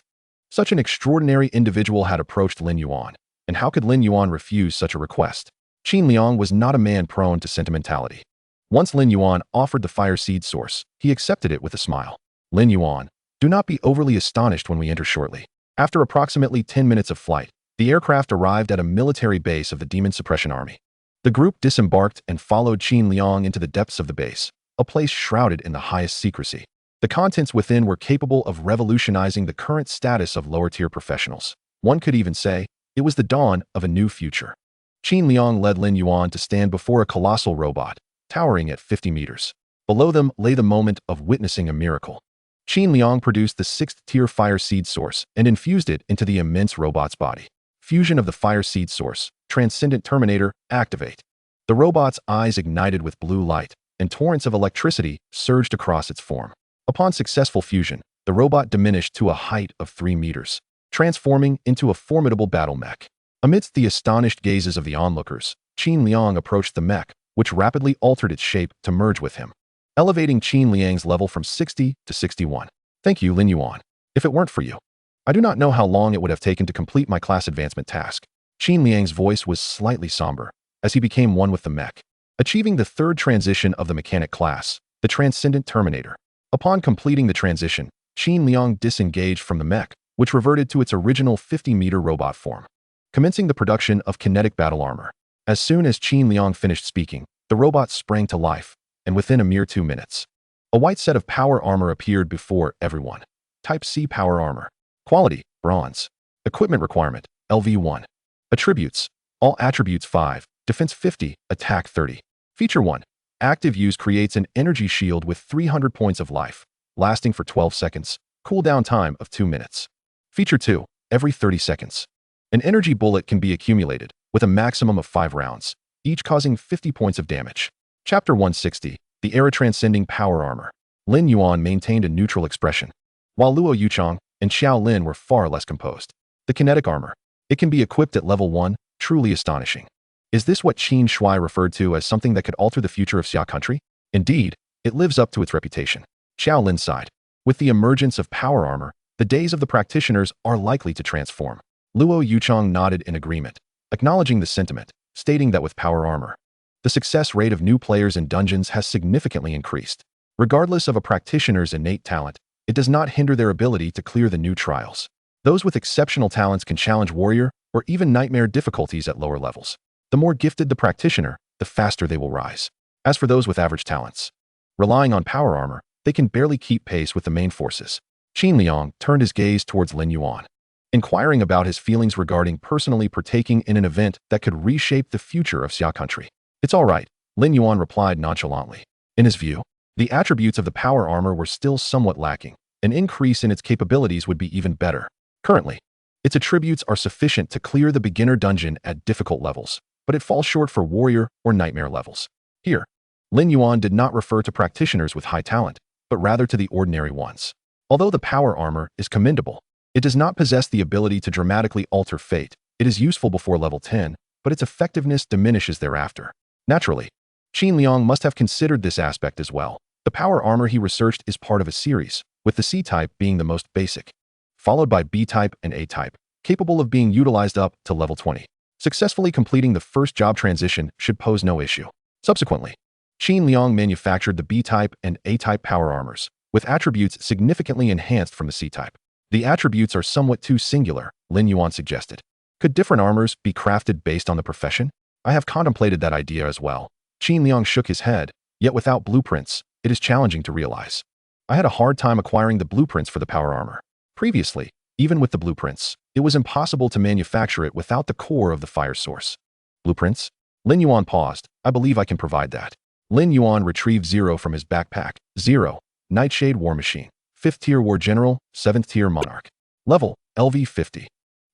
Such an extraordinary individual had approached Lin Yuan, and how could Lin Yuan refuse such a request? Qin Liang was not a man prone to sentimentality. Once Lin Yuan offered the fire seed source, he accepted it with a smile. Lin Yuan, do not be overly astonished when we enter shortly. After approximately 10 minutes of flight, the aircraft arrived at a military base of the Demon Suppression Army. The group disembarked and followed Qin Liang into the depths of the base, a place shrouded in the highest secrecy. The contents within were capable of revolutionizing the current status of lower-tier professionals. One could even say, it was the dawn of a new future. Qin Liang led Lin Yuan to stand before a colossal robot, towering at 50 meters. Below them lay the moment of witnessing a miracle. Qin Liang produced the 6th-tier fire seed source and infused it into the immense robot's body. Fusion of the fire seed source, Transcendent Terminator, activate. The robot's eyes ignited with blue light, and torrents of electricity surged across its form. Upon successful fusion, the robot diminished to a height of 3 meters, transforming into a formidable battle mech. Amidst the astonished gazes of the onlookers, Qin Liang approached the mech, which rapidly altered its shape to merge with him, elevating Qin Liang's level from 60 to 61. Thank you, Lin Yuan. If it weren't for you, I do not know how long it would have taken to complete my class advancement task. Qin Liang's voice was slightly somber as he became one with the mech, achieving the 3rd transition of the mechanic class, the Transcendent Terminator. Upon completing the transition, Qin Liang disengaged from the mech, which reverted to its original 50-meter robot form, commencing the production of kinetic battle armor. As soon as Qin Liang finished speaking, the robot sprang to life, and within a mere 2 minutes, a white set of power armor appeared before everyone. Type C power armor. Quality, bronze. Equipment requirement, LV1. Attributes, all attributes 5, defense 50, attack 30. Feature 1. Active use creates an energy shield with 300 points of life, lasting for 12 seconds, cooldown time of 2 minutes. Feature 2. Every 30 seconds. An energy bullet can be accumulated, with a maximum of 5 rounds, each causing 50 points of damage. Chapter 160. The era-transcending power armor. Lin Yuan maintained a neutral expression, while Luo Yuchang and Xiao Lin were far less composed. The kinetic armor. It can be equipped at level 1, truly astonishing. Is this what Qin Shui referred to as something that could alter the future of Xia country? Indeed, it lives up to its reputation. Xiao Lin sighed. With the emergence of power armor, the days of the practitioners are likely to transform. Luo Yuchang nodded in agreement, acknowledging the sentiment, stating that with power armor, the success rate of new players in dungeons has significantly increased. Regardless of a practitioner's innate talent, it does not hinder their ability to clear the new trials. Those with exceptional talents can challenge warrior or even nightmare difficulties at lower levels. The more gifted the practitioner, the faster they will rise. As for those with average talents, relying on power armor, they can barely keep pace with the main forces. Qin Liang turned his gaze towards Lin Yuan, inquiring about his feelings regarding personally partaking in an event that could reshape the future of Xia country. It's all right, Lin Yuan replied nonchalantly. In his view, the attributes of the power armor were still somewhat lacking. An increase in its capabilities would be even better. Currently, its attributes are sufficient to clear the beginner dungeon at difficult levels, but it falls short for warrior or nightmare levels. Here, Lin Yuan did not refer to practitioners with high talent, but rather to the ordinary ones. Although the power armor is commendable, it does not possess the ability to dramatically alter fate. It is useful before level 10, but its effectiveness diminishes thereafter. Naturally, Qin Liang must have considered this aspect as well. The power armor he researched is part of a series, with the C-type being the most basic, followed by B-type and A-type, capable of being utilized up to level 20. Successfully completing the first job transition should pose no issue. Subsequently, Qin Liang manufactured the B-type and A-type power armors, with attributes significantly enhanced from the C-type. The attributes are somewhat too singular, Lin Yuan suggested. Could different armors be crafted based on the profession? I have contemplated that idea as well. Qin Liang shook his head, yet without blueprints, it is challenging to realize. I had a hard time acquiring the blueprints for the power armor. Previously, even with the blueprints, it was impossible to manufacture it without the core of the fire source. Blueprints? Lin Yuan paused. I believe I can provide that. Lin Yuan retrieved Zero from his backpack. Zero, Nightshade War Machine. 5th tier War General, 7th tier Monarch. Level, LV50.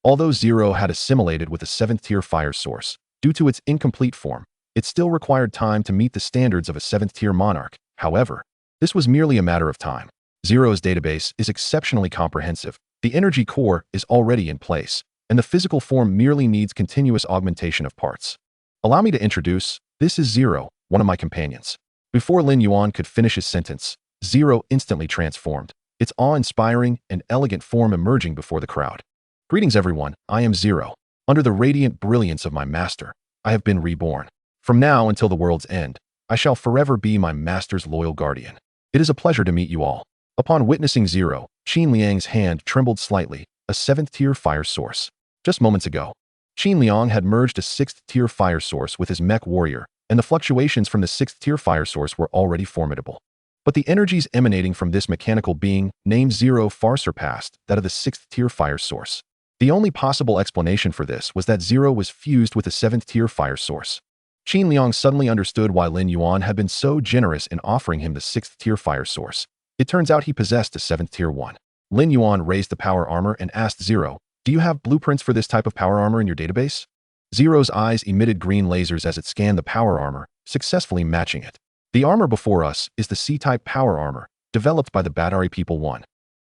Although Zero had assimilated with a 7th tier fire source, due to its incomplete form, it still required time to meet the standards of a 7th tier Monarch. However, this was merely a matter of time. Zero's database is exceptionally comprehensive. The energy core is already in place, and the physical form merely needs continuous augmentation of parts. Allow me to introduce, this is Zero, one of my companions. Before Lin Yuan could finish his sentence, Zero instantly transformed, its awe-inspiring and elegant form emerging before the crowd. Greetings everyone, I am Zero. Under the radiant brilliance of my master, I have been reborn. From now until the world's end, I shall forever be my master's loyal guardian. It is a pleasure to meet you all. Upon witnessing Zero, Qin Liang's hand trembled slightly, a 7th tier fire source. Just moments ago, Qin Liang had merged a 6th tier fire source with his mech warrior, and the fluctuations from the 6th tier fire source were already formidable. But the energies emanating from this mechanical being, named Zero, far surpassed that of the 6th tier fire source. The only possible explanation for this was that Zero was fused with a 7th tier fire source. Qin Liang suddenly understood why Lin Yuan had been so generous in offering him the 6th tier fire source. It turns out he possessed a 7th tier one. Lin Yuan raised the power armor and asked Zero, do you have blueprints for this type of power armor in your database? Zero's eyes emitted green lasers as it scanned the power armor, successfully matching it. The armor before us is the C-type power armor, developed by the Batari people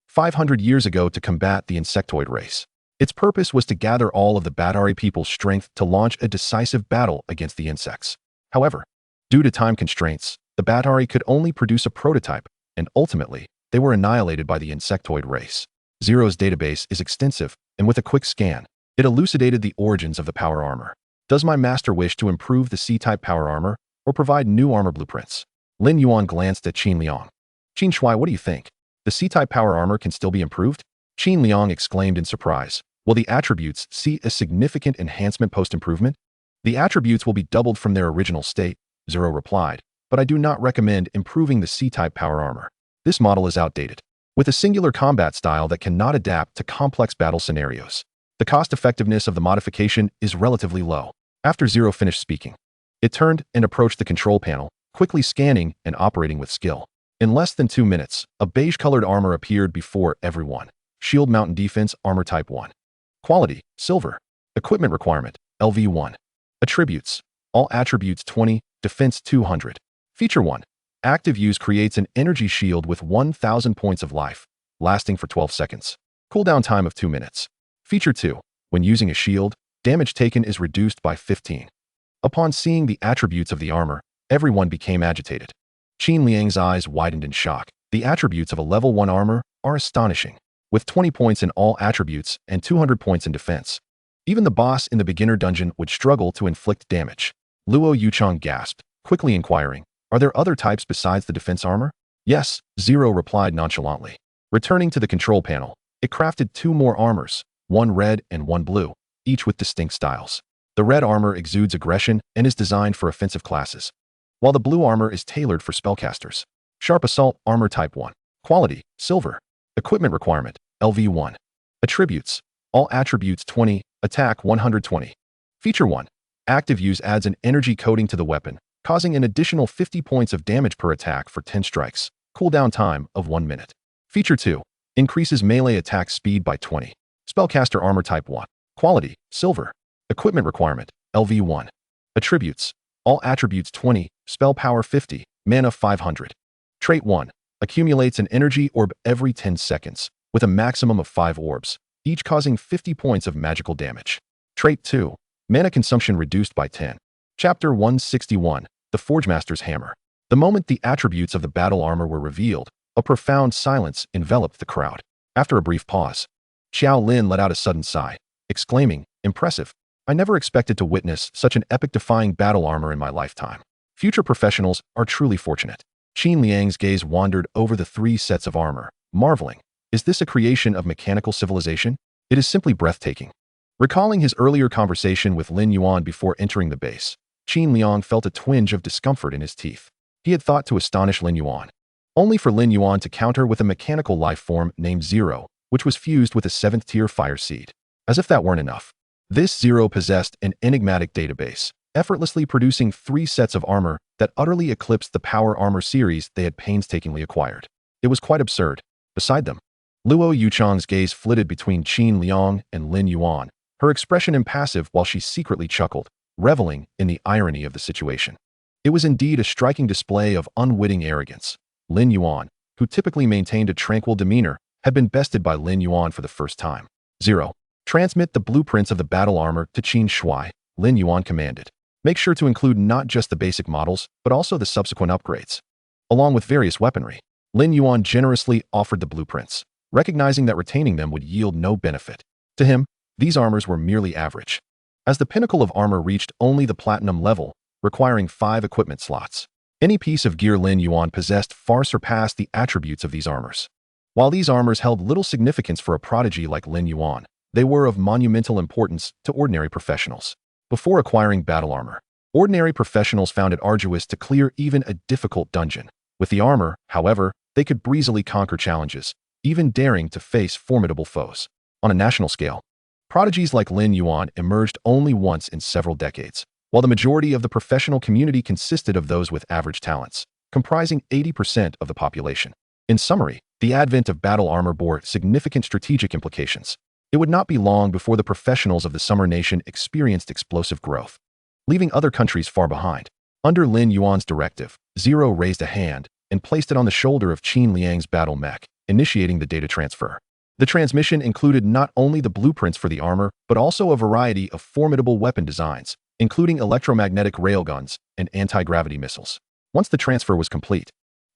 500 years ago to combat the insectoid race. Its purpose was to gather all of the Batari people's strength to launch a decisive battle against the insects. However, due to time constraints, the Batari could only produce a prototype, and ultimately, they were annihilated by the insectoid race. Zero's database is extensive, and with a quick scan, it elucidated the origins of the power armor. Does my master wish to improve the C-type power armor, or provide new armor blueprints? Lin Yuan glanced at Qin Liang. Qin Shuai, what do you think? The C-type power armor can still be improved? Qin Liang exclaimed in surprise. Will the attributes see a significant enhancement post-improvement? The attributes will be doubled from their original state, Zero replied, but I do not recommend improving the C-type power armor. This model is outdated, with a singular combat style that cannot adapt to complex battle scenarios. The cost-effectiveness of the modification is relatively low. After Zero finished speaking, it turned and approached the control panel, quickly scanning and operating with skill. In less than 2 minutes, a beige-colored armor appeared before everyone. Shield Mountain Defense Armor Type 1. Quality, Silver. Equipment Requirement, LV1. Attributes, all attributes 20, Defense 200. Feature 1. Active use creates an energy shield with 1,000 points of life, lasting for 12 seconds. Cooldown time of 2 minutes. Feature 2. When using a shield, damage taken is reduced by 15. Upon seeing the attributes of the armor, everyone became agitated. Qin Liang's eyes widened in shock. The attributes of a level 1 armor are astonishing, with 20 points in all attributes and 200 points in defense. Even the boss in the beginner dungeon would struggle to inflict damage. Luo Yuchang gasped, quickly inquiring, are there other types besides the defense armor? Yes, Zero replied nonchalantly. Returning to the control panel, it crafted 2 more armors, one red and one blue, each with distinct styles. The red armor exudes aggression and is designed for offensive classes, while the blue armor is tailored for spellcasters. Sharp Assault Armor Type 1. Quality, Silver. Equipment Requirement, LV1. Attributes, all attributes 20, attack 120. Feature 1. Active use adds an energy coating to the weapon, causing an additional 50 points of damage per attack for 10 strikes. Cooldown time of 1 minute. Feature 2. Increases melee attack speed by 20. Spellcaster Armor Type 1. Quality, Silver. Equipment Requirement, LV1. Attributes, all attributes 20, spell power 50, mana 500. Trait 1. Accumulates an energy orb every 10 seconds, with a maximum of 5 orbs, each causing 50 points of magical damage. Trait 2. Mana consumption reduced by 10. Chapter 161, The Forgemaster's Hammer. The moment the attributes of the battle armor were revealed, a profound silence enveloped the crowd. After a brief pause, Xiao Lin let out a sudden sigh, exclaiming, impressive. I never expected to witness such an epic-defying battle armor in my lifetime. Future professionals are truly fortunate. Qin Liang's gaze wandered over the 3 sets of armor, marveling. Is this a creation of mechanical civilization? It is simply breathtaking. Recalling his earlier conversation with Lin Yuan before entering the base, Qin Liang felt a twinge of discomfort in his teeth. He had thought to astonish Lin Yuan, only for Lin Yuan to counter with a mechanical life form named Zero, which was fused with a 7th-tier fire seed. As if that weren't enough, this Zero possessed an enigmatic database, effortlessly producing 3 sets of armor that utterly eclipsed the power armor series they had painstakingly acquired. It was quite absurd. Beside them, Luo Yuchang's gaze flitted between Qin Liang and Lin Yuan, her expression impassive while she secretly chuckled, reveling in the irony of the situation. It was indeed a striking display of unwitting arrogance. Lin Yuan, who typically maintained a tranquil demeanor, had been bested by Lin Yuan for the first time. 0. Transmit the blueprints of the battle armor to Qin Shui, Lin Yuan commanded. Make sure to include not just the basic models, but also the subsequent upgrades. Along with various weaponry, Lin Yuan generously offered the blueprints, recognizing that retaining them would yield no benefit. To him, these armors were merely average, as the pinnacle of armor reached only the platinum level, requiring 5 equipment slots. Any piece of gear Lin Yuan possessed far surpassed the attributes of these armors. While these armors held little significance for a prodigy like Lin Yuan, they were of monumental importance to ordinary professionals. Before acquiring battle armor, ordinary professionals found it arduous to clear even a difficult dungeon. With the armor, however, they could breezily conquer challenges, even daring to face formidable foes. On a national scale, prodigies like Lin Yuan emerged only once in several decades, while the majority of the professional community consisted of those with average talents, comprising 80% of the population. In summary, the advent of battle armor bore significant strategic implications. It would not be long before the professionals of the Summer Nation experienced explosive growth, leaving other countries far behind. Under Lin Yuan's directive, Zero raised a hand and placed it on the shoulder of Qin Liang's battle mech, initiating the data transfer. The transmission included not only the blueprints for the armor, but also a variety of formidable weapon designs, including electromagnetic railguns and anti-gravity missiles. Once the transfer was complete,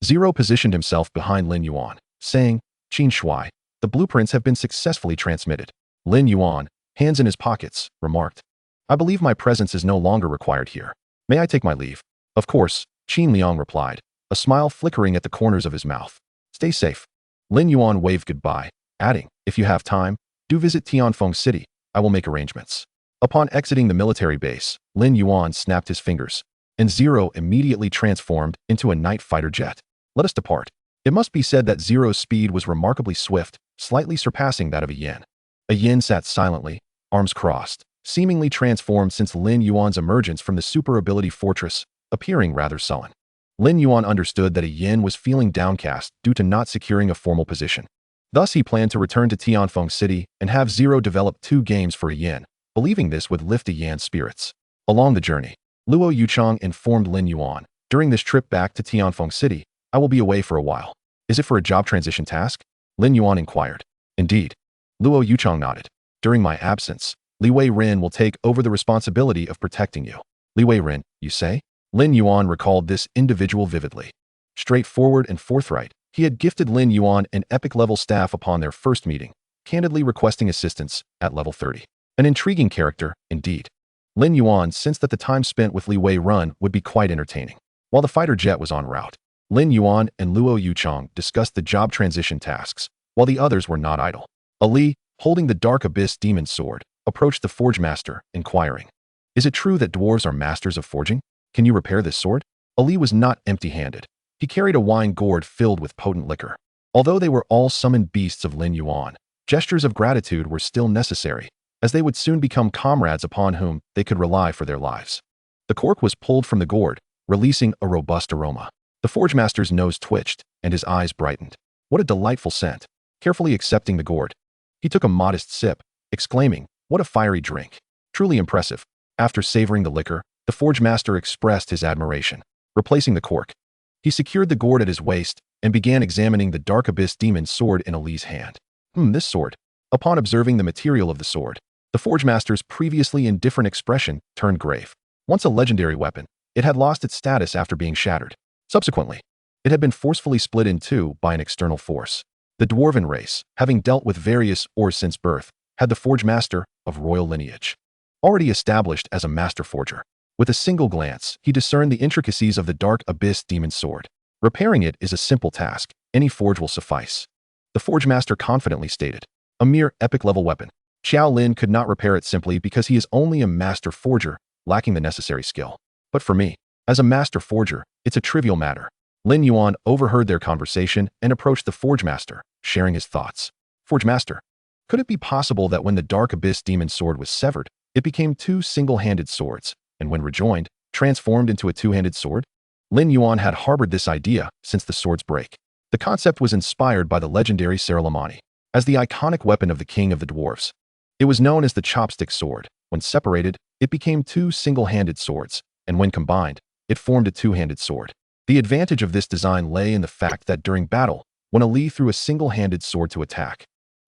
Zero positioned himself behind Lin Yuan, saying, "Qin Shui, the blueprints have been successfully transmitted." Lin Yuan, hands in his pockets, remarked, "I believe my presence is no longer required here. May I take my leave?" "Of course," Qin Liang replied, a smile flickering at the corners of his mouth. "Stay safe." Lin Yuan waved goodbye, adding, "If you have time, do visit Tianfeng City. I will make arrangements." Upon exiting the military base, Lin Yuan snapped his fingers, and Zero immediately transformed into a night fighter jet. "Let us depart." It must be said that Zero's speed was remarkably swift, slightly surpassing that of a yin. A yin sat silently, arms crossed, seemingly transformed since Lin Yuan's emergence from the super ability fortress, appearing rather sullen. Lin Yuan understood that a yin was feeling downcast due to not securing a formal position. Thus he planned to return to Tianfeng City and have Zero develop 2 games for a yin, believing this would lift a yan's spirits. Along the journey, Luo Yuchang informed Lin Yuan, "During this trip back to Tianfeng City, I will be away for a while." "Is it for a job transition task?" Lin Yuan inquired. "Indeed." Luo Yuchang nodded. "During my absence, Li Wei Rin will take over the responsibility of protecting you." "Li Wei Rin, you say?" Lin Yuan recalled this individual vividly. Straightforward and forthright, he had gifted Lin Yuan an epic-level staff upon their first meeting, candidly requesting assistance at level 30. An intriguing character, indeed. Lin Yuan sensed that the time spent with Li Wei Rin would be quite entertaining. While the fighter jet was en route, Lin Yuan and Luo Yuchang discussed the job transition tasks, while the others were not idle. Ali, holding the Dark Abyss Demon Sword, approached the Forge Master, inquiring, "Is it true that dwarves are masters of forging? Can you repair this sword?" Ali was not empty-handed. He carried a wine gourd filled with potent liquor. Although they were all summoned beasts of Lin Yuan, gestures of gratitude were still necessary, as they would soon become comrades upon whom they could rely for their lives. The cork was pulled from the gourd, releasing a robust aroma. The Forge Master's nose twitched, and his eyes brightened. What a delightful scent! Carefully accepting the gourd, he took a modest sip, exclaiming, "What a fiery drink! Truly impressive." After savoring the liquor, the Forge Master expressed his admiration. Replacing the cork, he secured the gourd at his waist and began examining the Dark Abyss Demon Sword in Ali's hand. This sword." Upon observing the material of the sword, the Forge Master's previously indifferent expression turned grave. Once a legendary weapon, it had lost its status after being shattered. Subsequently, it had been forcefully split in 2 by an external force. The dwarven race, having dealt with various ores since birth, had the Forge Master of royal lineage, already established as a master forger. With a single glance, he discerned the intricacies of the Dark Abyss Demon Sword. Repairing it is a simple task. Any forge will suffice. The Forge Master confidently stated. A mere epic-level weapon. Xiao Lin could not repair it simply because he is only a master forger, lacking the necessary skill. But for me, as a master forger, it's a trivial matter. Lin Yuan overheard their conversation and approached the Forge Master, sharing his thoughts. Forge Master, could it be possible that when the Dark Abyss Demon Sword was severed, it became two single-handed swords, and when rejoined, transformed into a two-handed sword? Lin Yuan had harbored this idea since the sword's break. The concept was inspired by the legendary Saralamani, as the iconic weapon of the King of the Dwarves. It was known as the Chopstick Sword. When separated, it became two single-handed swords, and when combined, it formed a two-handed sword. The advantage of this design lay in the fact that during battle, when Ali threw a single-handed sword to attack,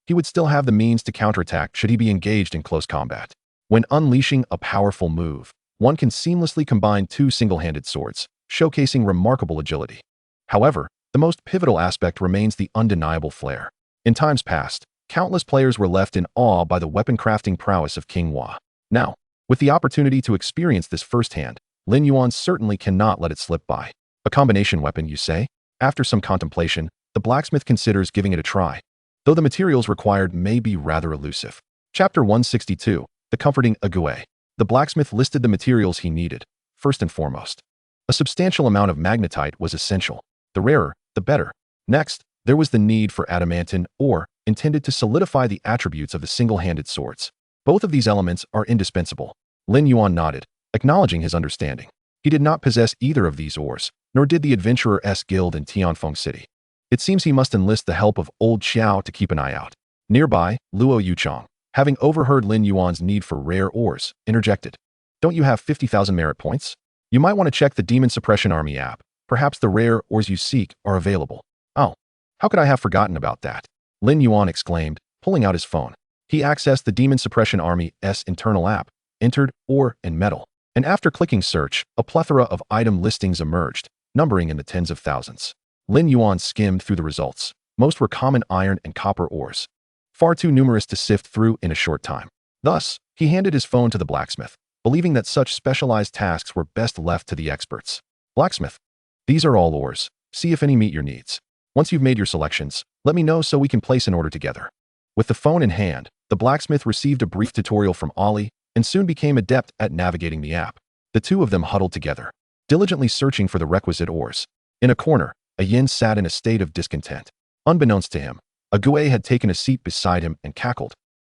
he would still have the means to counterattack should he be engaged in close combat. When unleashing a powerful move, one can seamlessly combine two single-handed swords, showcasing remarkable agility. However, the most pivotal aspect remains the undeniable flair. In times past, countless players were left in awe by the weapon-crafting prowess of King Hua. Now, with the opportunity to experience this firsthand, Lin Yuan certainly cannot let it slip by. A combination weapon, you say? After some contemplation, the blacksmith considers giving it a try, though the materials required may be rather elusive. Chapter 162, The Comforting Ague. The blacksmith listed the materials he needed. First and foremost, a substantial amount of magnetite was essential. The rarer, the better. Next, there was the need for adamantine ore, intended to solidify the attributes of the single-handed swords. Both of these elements are indispensable. Lin Yuan nodded, acknowledging his understanding. He did not possess either of these ores, nor did the Adventurers Guild in Tianfeng City. It seems he must enlist the help of old Xiao to keep an eye out. Nearby, Luo Yuchong, having overheard Lin Yuan's need for rare ores, interjected. Don't you have 50,000 merit points? You might want to check the Demon Suppression Army app. Perhaps the rare ores you seek are available. Oh, how could I have forgotten about that? Lin Yuan exclaimed, pulling out his phone. He accessed the Demon Suppression Army's internal app, entered ore and metal, and after clicking search, a plethora of item listings emerged, numbering in the tens of thousands. Lin Yuan skimmed through the results. Most were common iron and copper ores, far too numerous to sift through in a short time. Thus, he handed his phone to the blacksmith, believing that such specialized tasks were best left to the experts. Blacksmith, these are all ores. See if any meet your needs. Once you've made your selections, let me know so we can place an order together. With the phone in hand, the blacksmith received a brief tutorial from Ollie and soon became adept at navigating the app. The two of them huddled together, diligently searching for the requisite ores. In a corner, a yin sat in a state of discontent. Unbeknownst to him, a Gue had taken a seat beside him and cackled.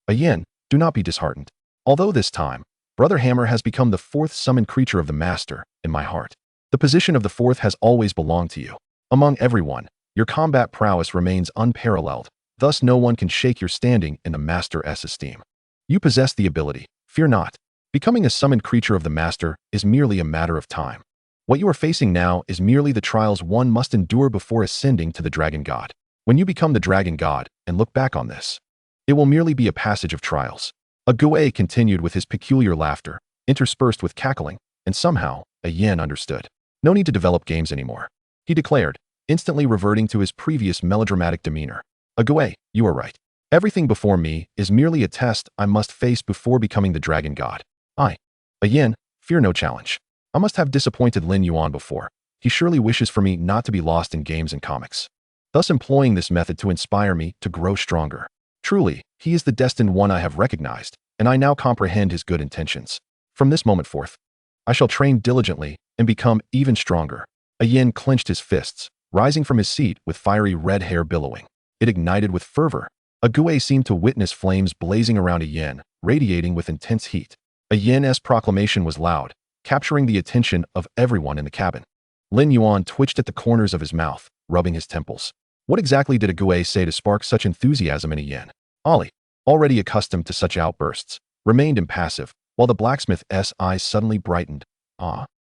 A yin, do not be disheartened. Although this time, Brother Hammer has become the fourth summoned creature of the Master, in my heart. The position of the fourth has always belonged to you. Among everyone, your combat prowess remains unparalleled, thus no one can shake your standing in the Master's esteem. You possess the ability, fear not. Becoming a summoned creature of the Master is merely a matter of time. What you are facing now is merely the trials one must endure before ascending to the Dragon God. When you become the Dragon God and look back on this, it will merely be a passage of trials. A Gue continued with his peculiar laughter, interspersed with cackling, and somehow, a yin understood. No need to develop games anymore, he declared, instantly reverting to his previous melodramatic demeanor. A Gue, you are right. Everything before me is merely a test I must face before becoming the Dragon God. A yin, fear no challenge. I must have disappointed Lin Yuan before. He surely wishes for me not to be lost in games and comics, thus employing this method to inspire me to grow stronger. Truly, he is the destined one I have recognized, and I now comprehend his good intentions. From this moment forth, I shall train diligently and become even stronger. A yin clenched his fists, rising from his seat with fiery red hair billowing. It ignited with fervor. A Gue seemed to witness flames blazing around a yin, radiating with intense heat. A yin's proclamation was loud, capturing the attention of everyone in the cabin. Lin Yuan twitched at the corners of his mouth, rubbing his temples. What exactly did a Gue say to spark such enthusiasm in a yin? Ollie, already accustomed to such outbursts, remained impassive, while the blacksmith's eyes suddenly brightened.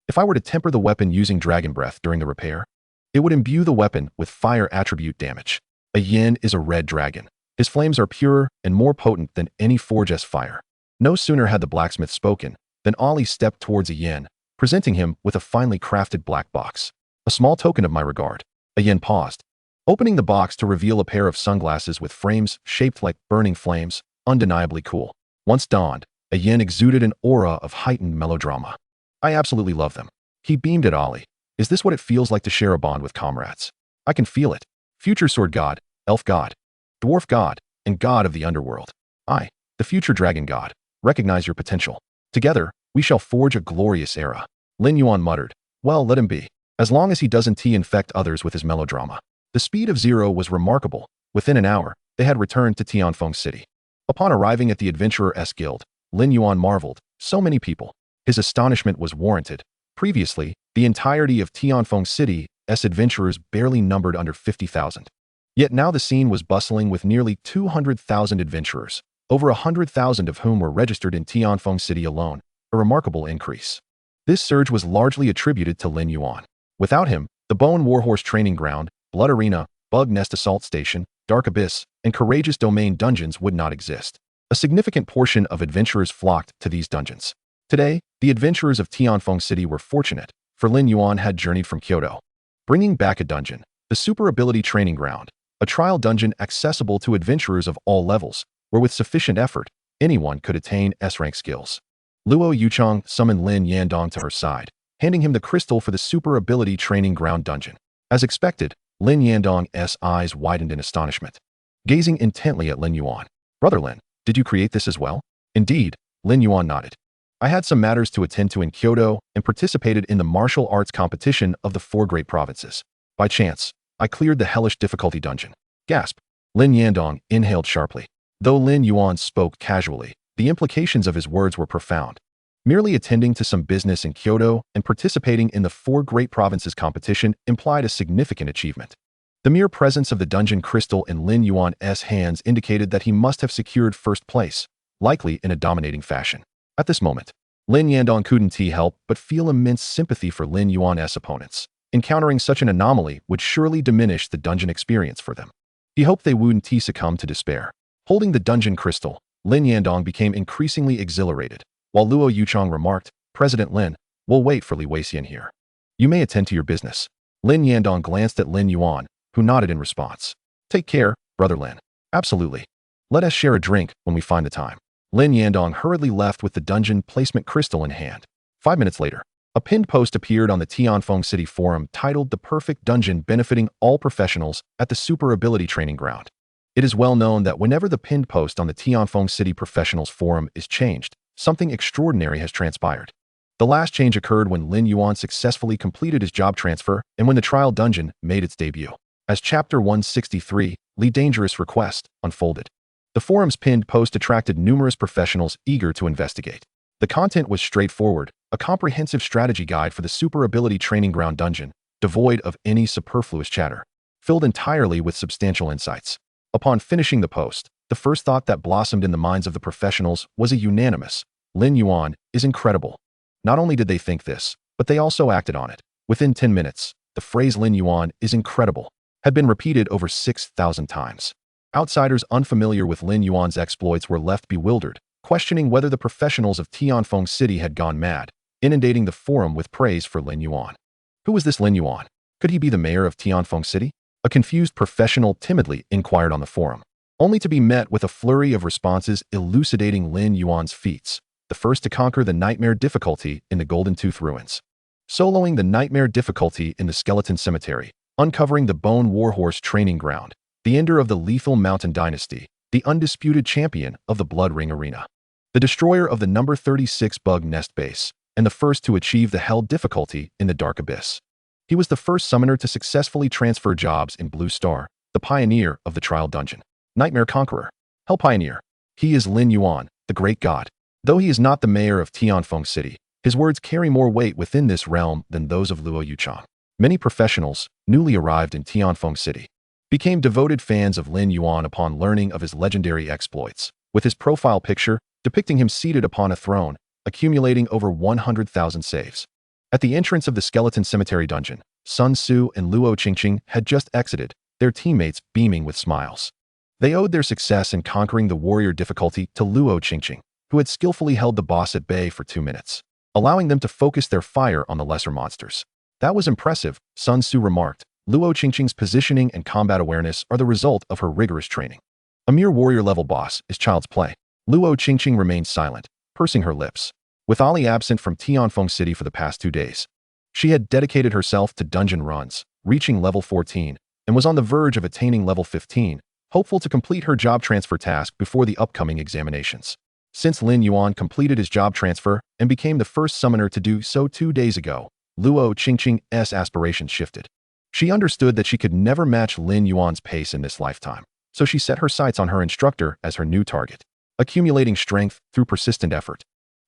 If I were to temper the weapon using dragon breath during the repair, it would imbue the weapon with fire attribute damage. A yin is a red dragon. His flames are purer and more potent than any forge's fire. No sooner had the blacksmith spoken than Ollie stepped towards a yin, presenting him with a finely crafted black box. A small token of my regard. A yin paused, opening the box to reveal a pair of sunglasses with frames shaped like burning flames, undeniably cool. Once donned, a yin exuded an aura of heightened melodrama. I absolutely love them. He beamed at Ollie. Is this what it feels like to share a bond with comrades? I can feel it. Future sword god, elf god, dwarf god, and god of the underworld. I, the future dragon god, recognize your potential. Together, we shall forge a glorious era. Lin Yuan muttered. Well, let him be. As long as he doesn't infect others with his melodrama. The speed of Zero was remarkable. Within an hour, they had returned to Tianfeng City. Upon arriving at the Adventurer-S Guild, Lin Yuan marveled. So many people. His astonishment was warranted. Previously, the entirety of Tianfeng City's adventurers barely numbered under 50,000. Yet now the scene was bustling with nearly 200,000 adventurers, over 100,000 of whom were registered in Tianfeng City alone, a remarkable increase. This surge was largely attributed to Lin Yuan. Without him, the Bone Warhorse Training Ground, Blood Arena, Bug Nest Assault Station, Dark Abyss, and Courageous Domain dungeons would not exist. A significant portion of adventurers flocked to these dungeons. Today, the adventurers of Tianfeng City were fortunate, for Lin Yuan had journeyed from Kyoto, bringing back a dungeon, the Super Ability Training Ground, a trial dungeon accessible to adventurers of all levels, where with sufficient effort, anyone could attain S-rank skills. Luo Yuchang summoned Lin Yandong to her side, handing him the crystal for the Super Ability Training Ground dungeon. As expected, Lin Yandong's eyes widened in astonishment, gazing intently at Lin Yuan. Brother Lin, did you create this as well? Indeed, Lin Yuan nodded. I had some matters to attend to in Kyoto and participated in the martial arts competition of the 4 great provinces. By chance, I cleared the hellish difficulty dungeon. Gasp. Lin Yandong inhaled sharply. Though Lin Yuan spoke casually, the implications of his words were profound. Merely attending to some business in Kyoto and participating in the 4 great provinces competition implied a significant achievement. The mere presence of the dungeon crystal in Lin Yuan's hands indicated that he must have secured first place, likely in a dominating fashion. At this moment, Lin Yandong couldn't help but feel immense sympathy for Lin Yuan's opponents. Encountering such an anomaly would surely diminish the dungeon experience for them. He hoped they wouldn't succumb to despair. Holding the dungeon crystal, Lin Yandong became increasingly exhilarated, while Luo Yuchang remarked, President Lin, we'll wait for Li Weixian here. You may attend to your business. Lin Yandong glanced at Lin Yuan, who nodded in response. Take care, Brother Lin. Absolutely. Let us share a drink when we find the time. Lin Yandong hurriedly left with the dungeon placement crystal in hand. 5 minutes later, a pinned post appeared on the Tianfeng City forum titled The Perfect Dungeon Benefiting All Professionals at the Super Ability Training Ground. It is well known that whenever the pinned post on the Tianfeng City Professionals forum is changed, something extraordinary has transpired. The last change occurred when Lin Yuan successfully completed his job transfer and when the trial dungeon made its debut. As Chapter 163, Li Dangerous Request, unfolded. The forum's pinned post attracted numerous professionals eager to investigate. The content was straightforward, a comprehensive strategy guide for the Super Ability Training Ground dungeon, devoid of any superfluous chatter, filled entirely with substantial insights. Upon finishing the post, the first thought that blossomed in the minds of the professionals was a unanimous, Lin Yuan is incredible. Not only did they think this, but they also acted on it. Within 10 minutes, the phrase Lin Yuan is incredible had been repeated over 6,000 times. Outsiders unfamiliar with Lin Yuan's exploits were left bewildered, questioning whether the professionals of Tianfeng City had gone mad, inundating the forum with praise for Lin Yuan. Who was this Lin Yuan? Could he be the mayor of Tianfeng City? A confused professional timidly inquired on the forum, only to be met with a flurry of responses elucidating Lin Yuan's feats, the first to conquer the nightmare difficulty in the Golden Tooth Ruins, soloing the nightmare difficulty in the Skeleton Cemetery, uncovering the Bone Warhorse Training Ground, the ender of the Lethal Mountain Dynasty, the undisputed champion of the Blood Ring Arena, the destroyer of the number 36 Bug Nest Base, and the first to achieve the Hell difficulty in the Dark Abyss. He was the first summoner to successfully transfer jobs in Blue Star, the pioneer of the trial dungeon. Nightmare Conqueror, Hell Pioneer. He is Lin Yuan, the great god. Though he is not the mayor of Tianfeng City, his words carry more weight within this realm than those of Luo Yuchang. Many professionals, newly arrived in Tianfeng City, became devoted fans of Lin Yuan upon learning of his legendary exploits, with his profile picture depicting him seated upon a throne, accumulating over 100,000 saves. At the entrance of the Skeleton Cemetery dungeon, Sun Tzu and Luo Qingqing had just exited, their teammates beaming with smiles. They owed their success in conquering the warrior difficulty to Luo Qingqing, who had skillfully held the boss at bay for 2 minutes, allowing them to focus their fire on the lesser monsters. That was impressive, Sun Tzu remarked. Luo Qingqing's positioning and combat awareness are the result of her rigorous training. A mere warrior-level boss is child's play. Luo Qingqing remained silent, pursing her lips. With Ali absent from Tianfeng City for the past 2 days, she had dedicated herself to dungeon runs, reaching level 14, and was on the verge of attaining level 15, hopeful to complete her job transfer task before the upcoming examinations. Since Lin Yuan completed his job transfer and became the first summoner to do so 2 days ago, Luo Qingqing's aspirations shifted. She understood that she could never match Lin Yuan's pace in this lifetime, so she set her sights on her instructor as her new target, accumulating strength through persistent effort.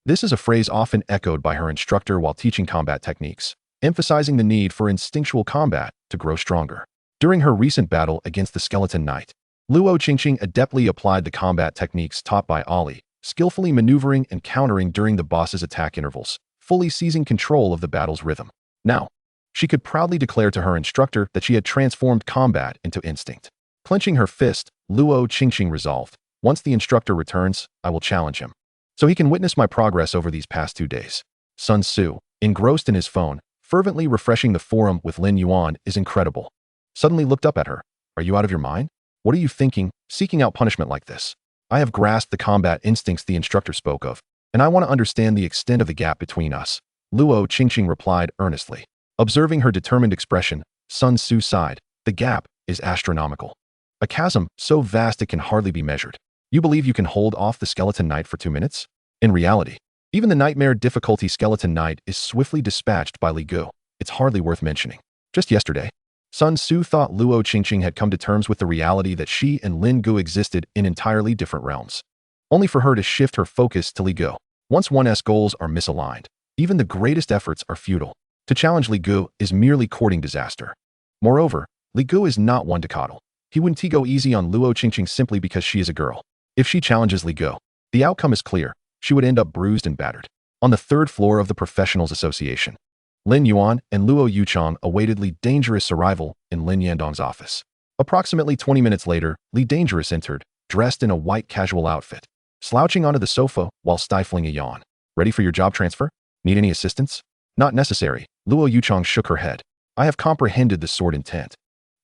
This is a phrase often echoed by her instructor while teaching combat techniques, emphasizing the need for instinctual combat to grow stronger. During her recent battle against the Skeleton Knight, Luo Qingqing adeptly applied the combat techniques taught by Ali, skillfully maneuvering and countering during the boss's attack intervals, fully seizing control of the battle's rhythm. Now, she could proudly declare to her instructor that she had transformed combat into instinct. Clenching her fist, Luo Qingqing resolved, once the instructor returns, I will challenge him, so he can witness my progress over these past 2 days. Sun Tzu, engrossed in his phone, fervently refreshing the forum with Lin Yuan is incredible, suddenly looked up at her. Are you out of your mind? What are you thinking, seeking out punishment like this? I have grasped the combat instincts the instructor spoke of, and I want to understand the extent of the gap between us, Luo Qingqing replied earnestly. Observing her determined expression, Sun Tzu sighed. The gap is astronomical. A chasm so vast it can hardly be measured. You believe you can hold off the Skeleton Knight for 2 minutes? In reality, even the nightmare difficulty Skeleton Knight is swiftly dispatched by Li Gu. It's hardly worth mentioning. Just yesterday, Sun Tzu thought Luo Qingqing had come to terms with the reality that she and Lin Gu existed in entirely different realms, only for her to shift her focus to Li Gu. Once one's goals are misaligned, even the greatest efforts are futile. To challenge Li Gu is merely courting disaster. Moreover, Li Gu is not one to coddle. He wouldn't go easy on Luo Qingqing simply because she is a girl. If she challenges Li Gu, the outcome is clear. She would end up bruised and battered. On the 3rd floor of the Professionals Association, Lin Yuan and Luo Yuchang awaited Li Dangerous' arrival in Lin Yandong's office. Approximately 20 minutes later, Li Dangerous entered, dressed in a white casual outfit, slouching onto the sofa while stifling a yawn. Ready for your job transfer? Need any assistance? Not necessary. Luo Yuchang shook her head. I have comprehended the sword intent.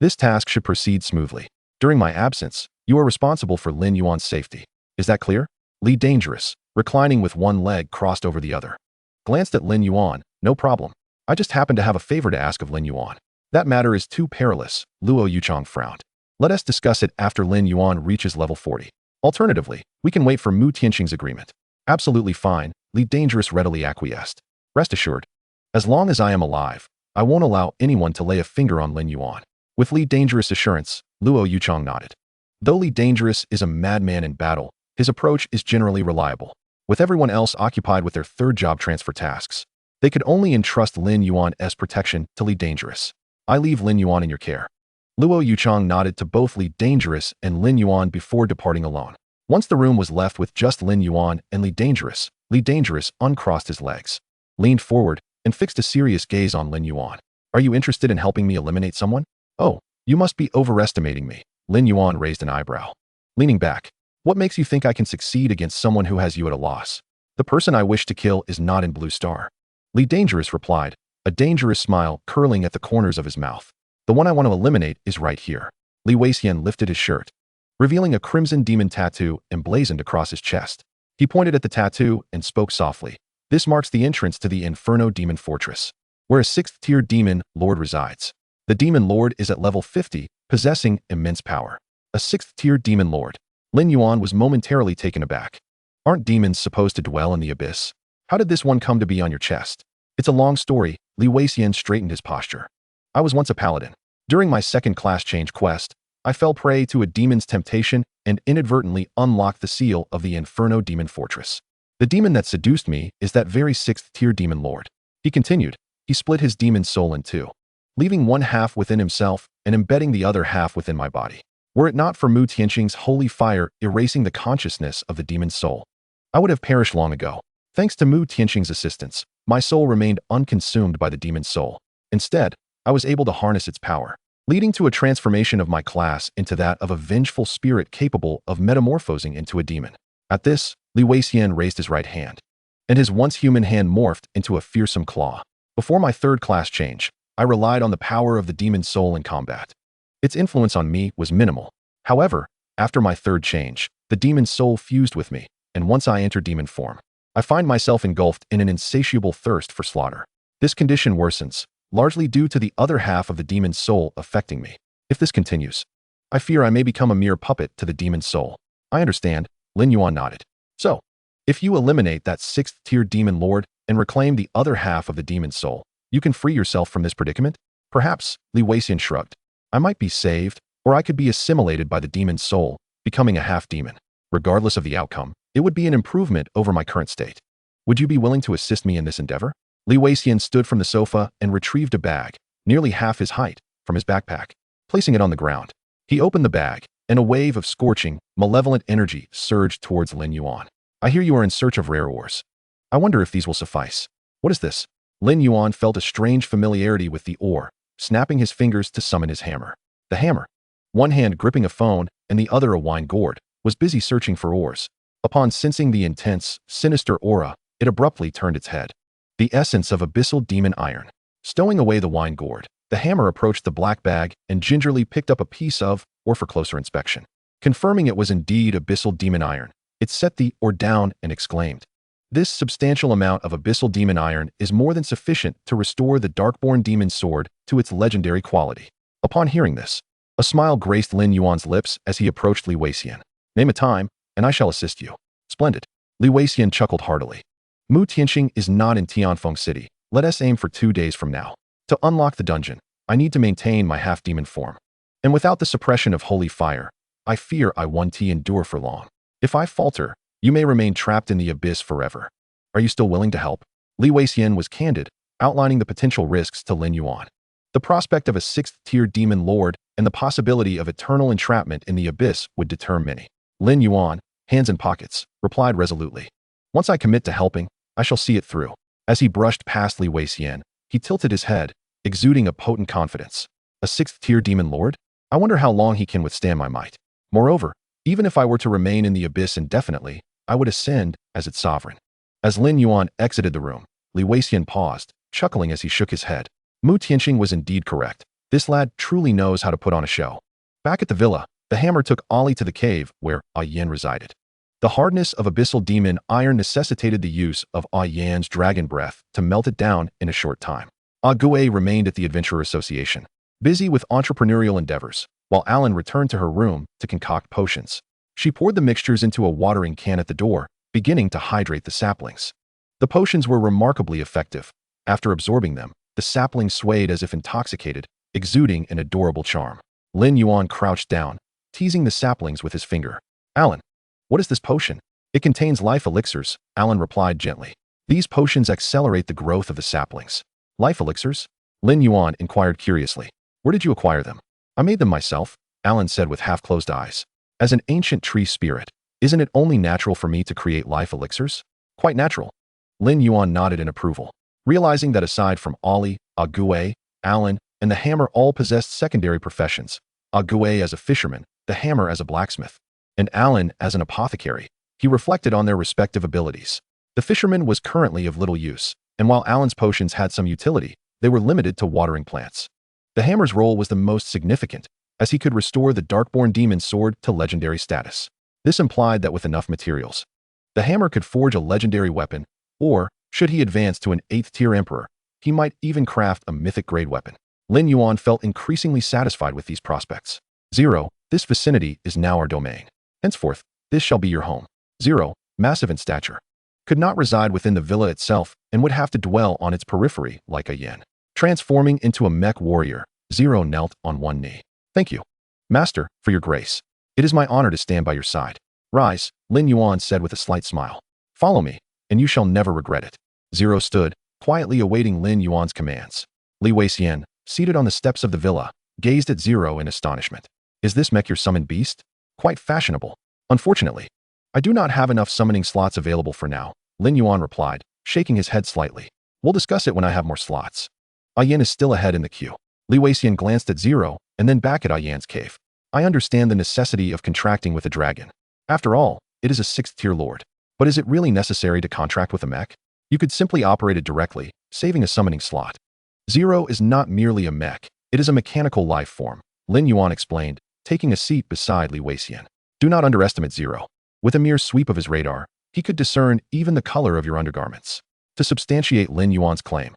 This task should proceed smoothly. During my absence, you are responsible for Lin Yuan's safety. Is that clear? Li Dangerous, reclining with one leg crossed over the other, glanced at Lin Yuan. No problem. I just happen to have a favor to ask of Lin Yuan. That matter is too perilous, Luo Yuchang frowned. Let us discuss it after Lin Yuan reaches level 40. Alternatively, we can wait for Mu Tianqing's agreement. Absolutely fine, Li Dangerous readily acquiesced. Rest assured, as long as I am alive, I won't allow anyone to lay a finger on Lin Yuan. With Li Dangerous' assurance, Luo Yuchang nodded. Though Li Dangerous is a madman in battle, his approach is generally reliable. With everyone else occupied with their 3rd job transfer tasks, they could only entrust Lin Yuan's protection to Li Dangerous. I leave Lin Yuan in your care. Luo Yuchang nodded to both Li Dangerous and Lin Yuan before departing alone. Once the room was left with just Lin Yuan and Li Dangerous uncrossed his legs, leaned forward, and fixed a serious gaze on Lin Yuan. Are you interested in helping me eliminate someone? Oh, you must be overestimating me. Lin Yuan raised an eyebrow. Leaning back, what makes you think I can succeed against someone who has you at a loss? The person I wish to kill is not in Blue Star. Li Dangerous replied, a dangerous smile curling at the corners of his mouth. The one I want to eliminate is right here. Li Weixian lifted his shirt, revealing a crimson demon tattoo emblazoned across his chest. He pointed at the tattoo and spoke softly. This marks the entrance to the Inferno Demon Fortress, where a 6th-tier demon lord resides. The demon lord is at level 50, possessing immense power. A 6th-tier demon lord. Lin Yuan was momentarily taken aback. Aren't demons supposed to dwell in the abyss? How did this one come to be on your chest? It's a long story. Li Weixian straightened his posture. I was once a paladin. During my 2nd class change quest, I fell prey to a demon's temptation and inadvertently unlocked the seal of the Inferno Demon Fortress. The demon that seduced me is that very 6th-tier demon lord. He continued. He split his demon soul in 2, leaving one half within himself and embedding the other half within my body. Were it not for Mu Tianqing's holy fire erasing the consciousness of the demon's soul, I would have perished long ago. Thanks to Mu Tianqing's assistance, my soul remained unconsumed by the demon's soul. Instead, I was able to harness its power, leading to a transformation of my class into that of a vengeful spirit capable of metamorphosing into a demon. At this, Li Weixian raised his right hand, and his once human hand morphed into a fearsome claw. Before my 3rd class change, I relied on the power of the demon's soul in combat. Its influence on me was minimal. However, after my 3rd change, the demon's soul fused with me, and once I enter demon form, I find myself engulfed in an insatiable thirst for slaughter. This condition worsens, largely due to the other half of the demon's soul affecting me. If this continues, I fear I may become a mere puppet to the demon's soul. I understand, Lin Yuan nodded. So, If you eliminate that 6th-tier demon lord and reclaim the other half of the demon's soul, you can free yourself from this predicament? Perhaps, Li Weixian shrugged. I might be saved, or I could be assimilated by the demon's soul, becoming a half-demon. Regardless of the outcome, it would be an improvement over my current state. Would you be willing to assist me in this endeavor? Li Weixian stood from the sofa and retrieved a bag, nearly half his height, from his backpack. Placing it on the ground, he opened the bag, and a wave of scorching, malevolent energy surged towards Lin Yuan. I hear you are in search of rare ores. I wonder if these will suffice. What is this? Lin Yuan felt a strange familiarity with the ore, snapping his fingers to summon his hammer. The hammer, one hand gripping a phone and the other a wine gourd, was busy searching for ores. Upon sensing the intense, sinister aura, it abruptly turned its head. The essence of abyssal demon iron. Stowing away the wine gourd, the hammer approached the black bag and gingerly picked up a piece of ore for closer inspection. Confirming it was indeed abyssal demon iron, it set the ore down and exclaimed, "This substantial amount of abyssal demon iron is more than sufficient to restore the Darkborn demon's sword to its legendary quality." Upon hearing this, a smile graced Lin Yuan's lips as he approached Li Weixian. "Name a time, and I shall assist you." "Splendid." Li Weixian chuckled heartily. "Mu Tianxing is not in Tianfeng City. Let us aim for 2 days from now. To unlock the dungeon, I need to maintain my half-demon form. And without the suppression of holy fire, I fear I won't endure for long. If I falter, you may remain trapped in the abyss forever. Are you still willing to help?" Li Weixian was candid, outlining the potential risks to Lin Yuan. The prospect of a 6th-tier demon lord and the possibility of eternal entrapment in the abyss would deter many. Lin Yuan, hands in pockets, replied resolutely, "Once I commit to helping, I shall see it through." As he brushed past Li Weixian, he tilted his head, exuding a potent confidence. "A 6th-tier demon lord? I wonder how long he can withstand my might. Moreover, even if I were to remain in the abyss indefinitely, I would ascend as its sovereign." As Lin Yuan exited the room, Li Weixian paused, chuckling as he shook his head. Mu Tianxing was indeed correct. This lad truly knows how to put on a show. Back at the villa, the hammer took Ollie to the cave where Yan resided. The hardness of abyssal demon iron necessitated the use of Yan's dragon breath to melt it down in a short time. Gue remained at the Adventurer Association, busy with entrepreneurial endeavors, while Alan returned to her room to concoct potions. She poured the mixtures into a watering can at the door, beginning to hydrate the saplings. The potions were remarkably effective. After absorbing them, the saplings swayed as if intoxicated, exuding an adorable charm. Lin Yuan crouched down, teasing the saplings with his finger. "Alan, what is this potion?" "It contains life elixirs," Alan replied gently. "These potions accelerate the growth of the saplings." "Life elixirs?" Lin Yuan inquired curiously. "Where did you acquire them?" "I made them myself," Alan said with half-closed eyes. "As an ancient tree spirit, isn't it only natural for me to create life elixirs?" "Quite natural." Lin Yuan nodded in approval, realizing that aside from Ollie, Gue, Alan, and the hammer all possessed secondary professions. Gue as a fisherman, the hammer as a blacksmith, and Alan as an apothecary. He reflected on their respective abilities. The fisherman was currently of little use, and while Alan's potions had some utility, they were limited to watering plants. The hammer's role was the most significant, as he could restore the Darkborn demon's sword to legendary status. This implied that with enough materials, the hammer could forge a legendary weapon, or, should he advance to an 8th-tier emperor, he might even craft a mythic-grade weapon. Lin Yuan felt increasingly satisfied with these prospects. "0. This vicinity is now our domain. Henceforth, this shall be your home." 0. Massive in stature. Could not reside within the villa itself and would have to dwell on its periphery like a yen. Transforming into a mech warrior, 0 knelt on one knee. "Thank you, Master, for your grace. It is my honor to stand by your side." "Rise," Lin Yuan said with a slight smile. "Follow me, and you shall never regret it." 0 stood, quietly awaiting Lin Yuan's commands. Li Weixian, seated on the steps of the villa, gazed at 0 in astonishment. "Is this mech your summoned beast?" "Quite fashionable. Unfortunately, I do not have enough summoning slots available for now," Lin Yuan replied, shaking his head slightly. "We'll discuss it when I have more slots." Yan is still ahead in the queue. Li Weixian glanced at 0 and then back at Yan's cave. "I understand the necessity of contracting with a dragon. After all, it is a 6th-tier lord. But is it really necessary to contract with a mech? You could simply operate it directly, saving a summoning slot." 0 is not merely a mech, it is a mechanical life form, Lin Yuan explained, taking a seat beside Li Weixian. "Do not underestimate 0. With a mere sweep of his radar, he could discern even the color of your undergarments." To substantiate Lin Yuan's claim,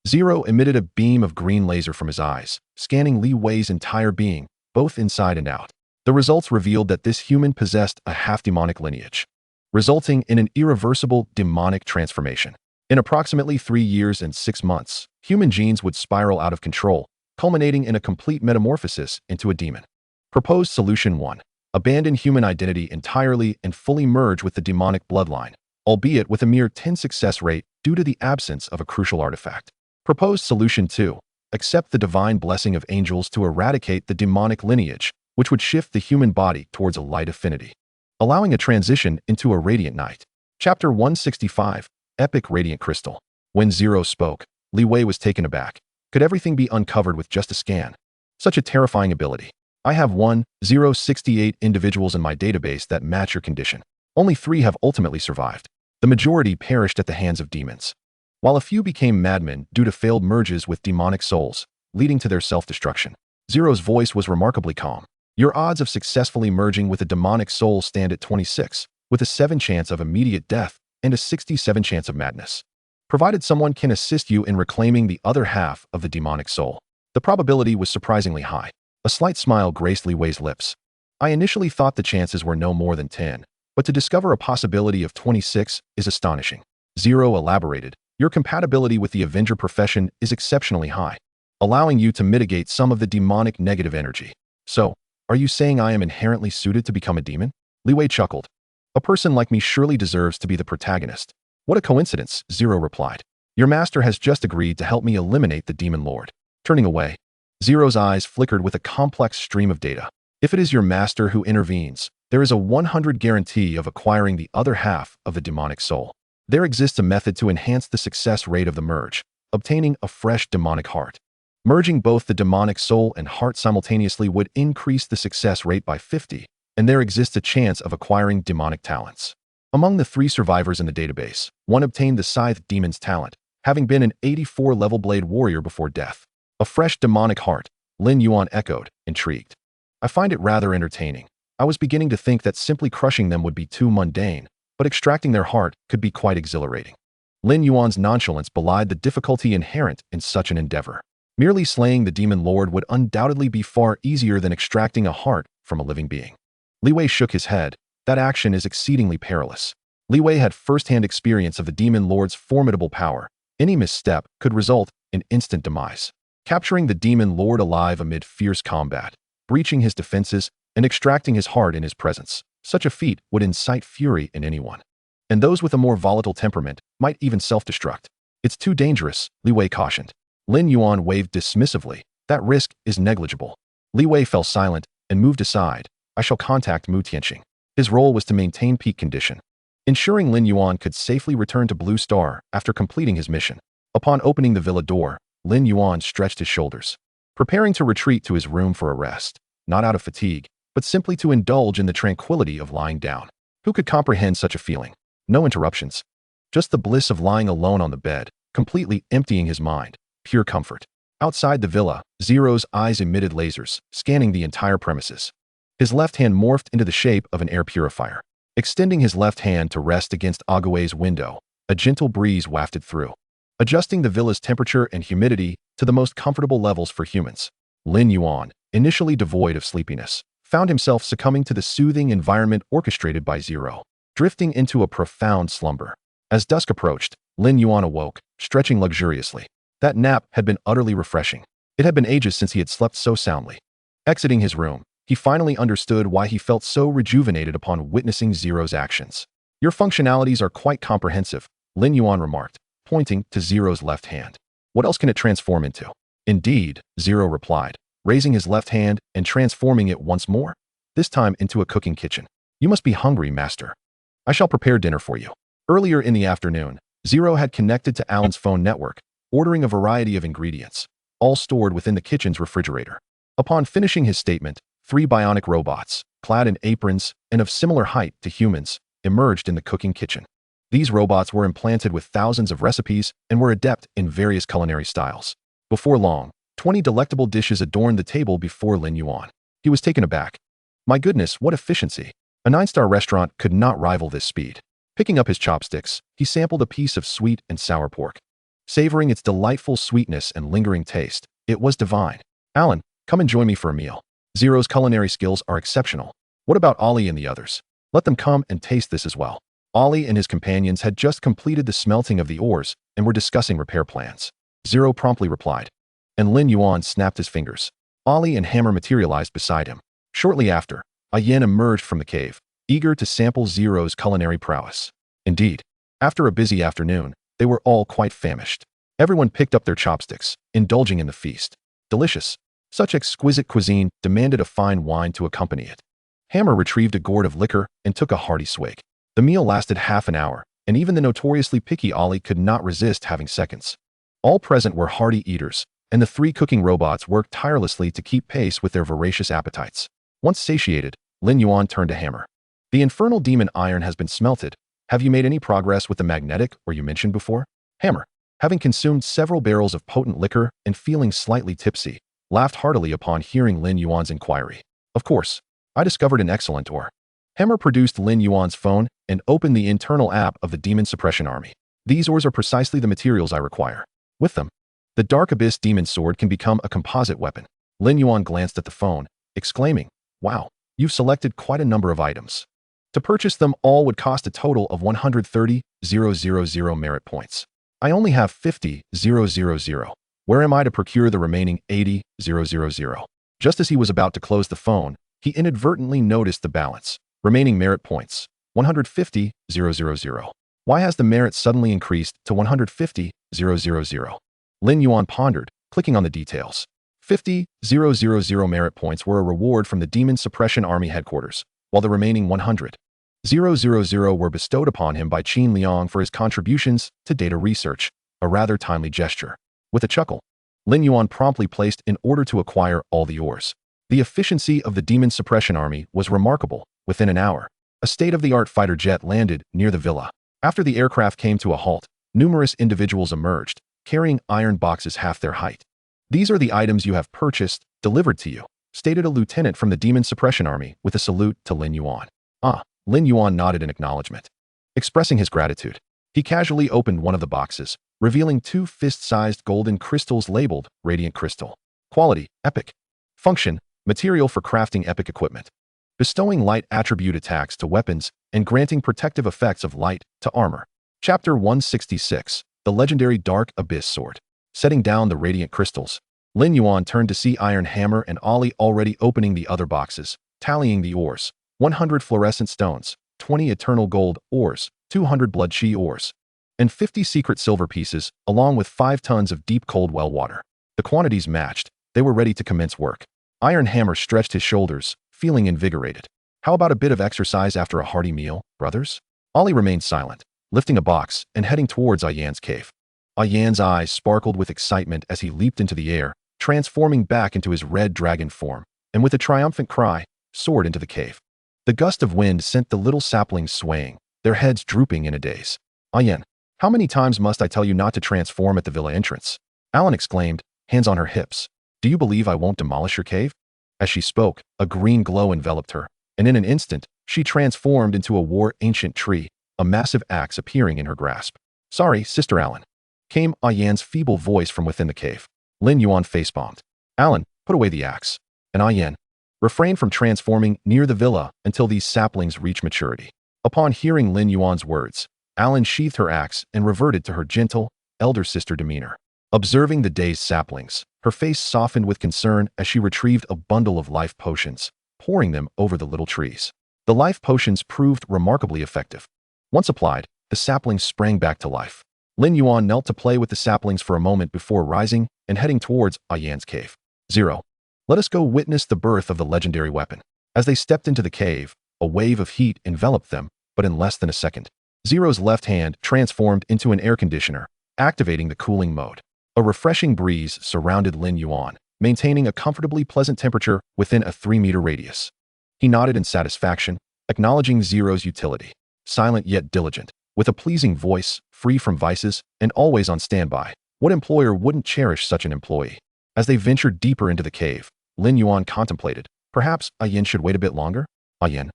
0 emitted a beam of green laser from his eyes, scanning Li Wei's entire being, both inside and out. The results revealed that this human possessed a half-demonic lineage. resulting in an irreversible demonic transformation. In approximately 3 years and 6 months, human genes would spiral out of control, culminating in a complete metamorphosis into a demon. Proposed Solution 1. Abandon human identity entirely and fully merge with the demonic bloodline, albeit with a mere 10 success rate due to the absence of a crucial artifact. Proposed Solution 2. Accept the divine blessing of angels to eradicate the demonic lineage, which would shift the human body towards a light affinity, allowing a transition into a radiant knight. Chapter 165. Epic Radiant Crystal. When Zero spoke, Li Wei was taken aback. Could everything be uncovered with just a scan? Such a terrifying ability. I have 1,068 individuals in my database that match your condition. Only 3 have ultimately survived. The majority perished at the hands of demons, while a few became madmen due to failed merges with demonic souls, leading to their self-destruction. Zero's voice was remarkably calm. Your odds of successfully merging with a demonic soul stand at 26, with a 7 chance of immediate death and a 67 chance of madness, provided someone can assist you in reclaiming the other half of the demonic soul. The probability was surprisingly high. A slight smile graced Li Wei's lips. I initially thought the chances were no more than 10, but to discover a possibility of 26 is astonishing. Zero elaborated. Your compatibility with the Avenger profession is exceptionally high, allowing you to mitigate some of the demonic negative energy. So, are you saying I am inherently suited to become a demon? Li Wei chuckled. A person like me surely deserves to be the protagonist. What a coincidence, Zero replied. Your master has just agreed to help me eliminate the demon lord. Turning away, Zero's eyes flickered with a complex stream of data. If it is your master who intervenes, there is a 100 guarantee of acquiring the other half of the demonic soul. There exists a method to enhance the success rate of the merge, obtaining a fresh demonic heart. Merging both the demonic soul and heart simultaneously would increase the success rate by 50, and there exists a chance of acquiring demonic talents. Among the 3 survivors in the database, one obtained the Scythe Demon's talent, having been an 84-level blade warrior before death. A fresh demonic heart, Lin Yuan echoed, intrigued. I find it rather entertaining. I was beginning to think that simply crushing them would be too mundane, but extracting their heart could be quite exhilarating. Lin Yuan's nonchalance belied the difficulty inherent in such an endeavor. Merely slaying the demon lord would undoubtedly be far easier than extracting a heart from a living being. Li Wei shook his head. That action is exceedingly perilous. Li Wei had first-hand experience of the demon lord's formidable power. Any misstep could result in instant demise. Capturing the demon lord alive amid fierce combat, breaching his defenses, and extracting his heart in his presence. Such a feat would incite fury in anyone. And those with a more volatile temperament might even self-destruct. It's too dangerous, Li Wei cautioned. Lin Yuan waved dismissively. That risk is negligible. Li Wei fell silent and moved aside. I shall contact Mu Tianxing. His role was to maintain peak condition, ensuring Lin Yuan could safely return to Blue Star after completing his mission. Upon opening the villa door, Lin Yuan stretched his shoulders, preparing to retreat to his room for a rest, not out of fatigue, but simply to indulge in the tranquility of lying down. Who could comprehend such a feeling? No interruptions. Just the bliss of lying alone on the bed, completely emptying his mind. Pure comfort. Outside the villa, Zero's eyes emitted lasers, scanning the entire premises. His left hand morphed into the shape of an air purifier. Extending his left hand to rest against Agaway's window, a gentle breeze wafted through, adjusting the villa's temperature and humidity to the most comfortable levels for humans. Lin Yuan, initially devoid of sleepiness, found himself succumbing to the soothing environment orchestrated by Zero, drifting into a profound slumber. As dusk approached, Lin Yuan awoke, stretching luxuriously. That nap had been utterly refreshing. It had been ages since he had slept so soundly. Exiting his room, he finally understood why he felt so rejuvenated upon witnessing Zero's actions. Your functionalities are quite comprehensive, Lin Yuan remarked, pointing to Zero's left hand. What else can it transform into? Indeed, Zero replied, raising his left hand and transforming it once more, this time into a cooking kitchen. You must be hungry, master. I shall prepare dinner for you. Earlier in the afternoon, Zero had connected to Alan's phone network, ordering a variety of ingredients, all stored within the kitchen's refrigerator. Upon finishing his statement, 3 bionic robots, clad in aprons and of similar height to humans, emerged in the cooking kitchen. These robots were implanted with thousands of recipes and were adept in various culinary styles. Before long, 20 delectable dishes adorned the table before Lin Yuan. He was taken aback. My goodness, what efficiency! A 9-star restaurant could not rival this speed. Picking up his chopsticks, he sampled a piece of sweet and sour pork. Savoring its delightful sweetness and lingering taste, it was divine. Alan, come and join me for a meal. Zero's culinary skills are exceptional. What about Ollie and the others? Let them come and taste this as well. Ollie and his companions had just completed the smelting of the ores and were discussing repair plans. Zero promptly replied, and Lin Yuan snapped his fingers. Ollie and Hammer materialized beside him. Shortly after, Yen emerged from the cave, eager to sample Zero's culinary prowess. Indeed, after a busy afternoon, they were all quite famished. Everyone picked up their chopsticks, indulging in the feast. Delicious. Such exquisite cuisine demanded a fine wine to accompany it. Hammer retrieved a gourd of liquor and took a hearty swig. The meal lasted half an hour, and even the notoriously picky Ollie could not resist having seconds. All present were hearty eaters, and the three cooking robots worked tirelessly to keep pace with their voracious appetites. Once satiated, Lin Yuan turned to Hammer. The infernal demon iron has been smelted. Have you made any progress with the magnetic or you mentioned before? Hammer, having consumed several barrels of potent liquor and feeling slightly tipsy, laughed heartily upon hearing Lin Yuan's inquiry. Of course, I discovered an excellent ore. Hammer produced Lin Yuan's phone and opened the internal app of the Demon Suppression Army. These ores are precisely the materials I require. With them, the Dark Abyss Demon Sword can become a composite weapon. Lin Yuan glanced at the phone, exclaiming, "Wow, you've selected quite a number of items. To purchase them all would cost a total of 130,000 merit points. I only have 50,000. Where am I to procure the remaining 80,000? Just as he was about to close the phone, he inadvertently noticed the balance. Remaining merit points, 150,000. Why has the merit suddenly increased to 150,000? Lin Yuan pondered, clicking on the details. 50,000 merit points were a reward from the Demon Suppression Army headquarters, while the remaining 100,000 were bestowed upon him by Qin Liang for his contributions to data research, a rather timely gesture. With a chuckle, Lin Yuan promptly placed in order to acquire all the ores. The efficiency of the Demon Suppression Army was remarkable. Within an hour, a state-of-the-art fighter jet landed near the villa. After the aircraft came to a halt, numerous individuals emerged, carrying iron boxes half their height. "These are the items you have purchased, delivered to you," stated a lieutenant from the Demon Suppression Army with a salute to Lin Yuan. Lin Yuan nodded in acknowledgement. Expressing his gratitude, he casually opened one of the boxes, revealing two fist-sized golden crystals labeled Radiant Crystal. Quality, Epic. Function, material for crafting epic equipment. Bestowing light attribute attacks to weapons and granting protective effects of light to armor. Chapter 166, The Legendary Dark Abyss Sword. Setting down the Radiant Crystals, Lin Yuan turned to see Iron Hammer and Ollie already opening the other boxes, tallying the ores. 100 fluorescent stones, 20 eternal gold ores, 200 blood chi ores, and 50 secret silver pieces, along with 5 tons of deep cold well water. The quantities matched. They were ready to commence work. Iron Hammer stretched his shoulders, feeling invigorated. "How about a bit of exercise after a hearty meal, brothers?" Ollie remained silent, lifting a box and heading towards Yan's cave. Yan's eyes sparkled with excitement as he leaped into the air, transforming back into his red dragon form, and with a triumphant cry, soared into the cave. The gust of wind sent the little saplings swaying, their heads drooping in a daze. "Yen, how many times must I tell you not to transform at the villa entrance?" Alan exclaimed, hands on her hips. "Do you believe I won't demolish your cave?" As she spoke, a green glow enveloped her, and in an instant, she transformed into a war-ancient tree, a massive axe appearing in her grasp. "Sorry, Sister Alan," came Yan's feeble voice from within the cave. Lin Yuan facepalmed. "Alan, put away the axe. And Yen, refrain from transforming near the villa until these saplings reach maturity." Upon hearing Lin Yuan's words, Alan sheathed her axe and reverted to her gentle, elder sister demeanor. Observing the dazed saplings, her face softened with concern as she retrieved a bundle of life potions, pouring them over the little trees. The life potions proved remarkably effective. Once applied, the saplings sprang back to life. Lin Yuan knelt to play with the saplings for a moment before rising and heading towards Yan's cave. "Zero. Let us go witness the birth of the legendary weapon." As they stepped into the cave, a wave of heat enveloped them, but in less than a second, Zero's left hand transformed into an air conditioner, activating the cooling mode. A refreshing breeze surrounded Lin Yuan, maintaining a comfortably pleasant temperature within a 3-meter radius. He nodded in satisfaction, acknowledging Zero's utility. Silent yet diligent, with a pleasing voice, free from vices, and always on standby, what employer wouldn't cherish such an employee? As they ventured deeper into the cave, Lin Yuan contemplated, perhaps Yen should wait a bit longer? Yen.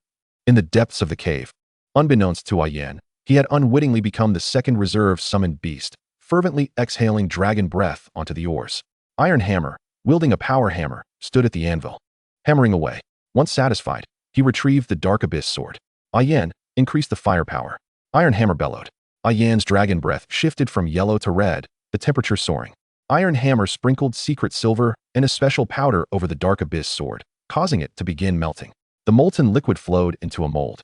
In the depths of the cave, unbeknownst to Yen, he had unwittingly become the second reserve summoned beast, fervently exhaling dragon breath onto the ores. Iron Hammer, wielding a power hammer, stood at the anvil, hammering away. Once satisfied, he retrieved the Dark Abyss sword. Yen increased the firepower, Iron Hammer bellowed. Yan's dragon breath shifted from yellow to red, the temperature soaring. Iron Hammer sprinkled secret silver and a special powder over the Dark Abyss sword, causing it to begin melting. The molten liquid flowed into a mold.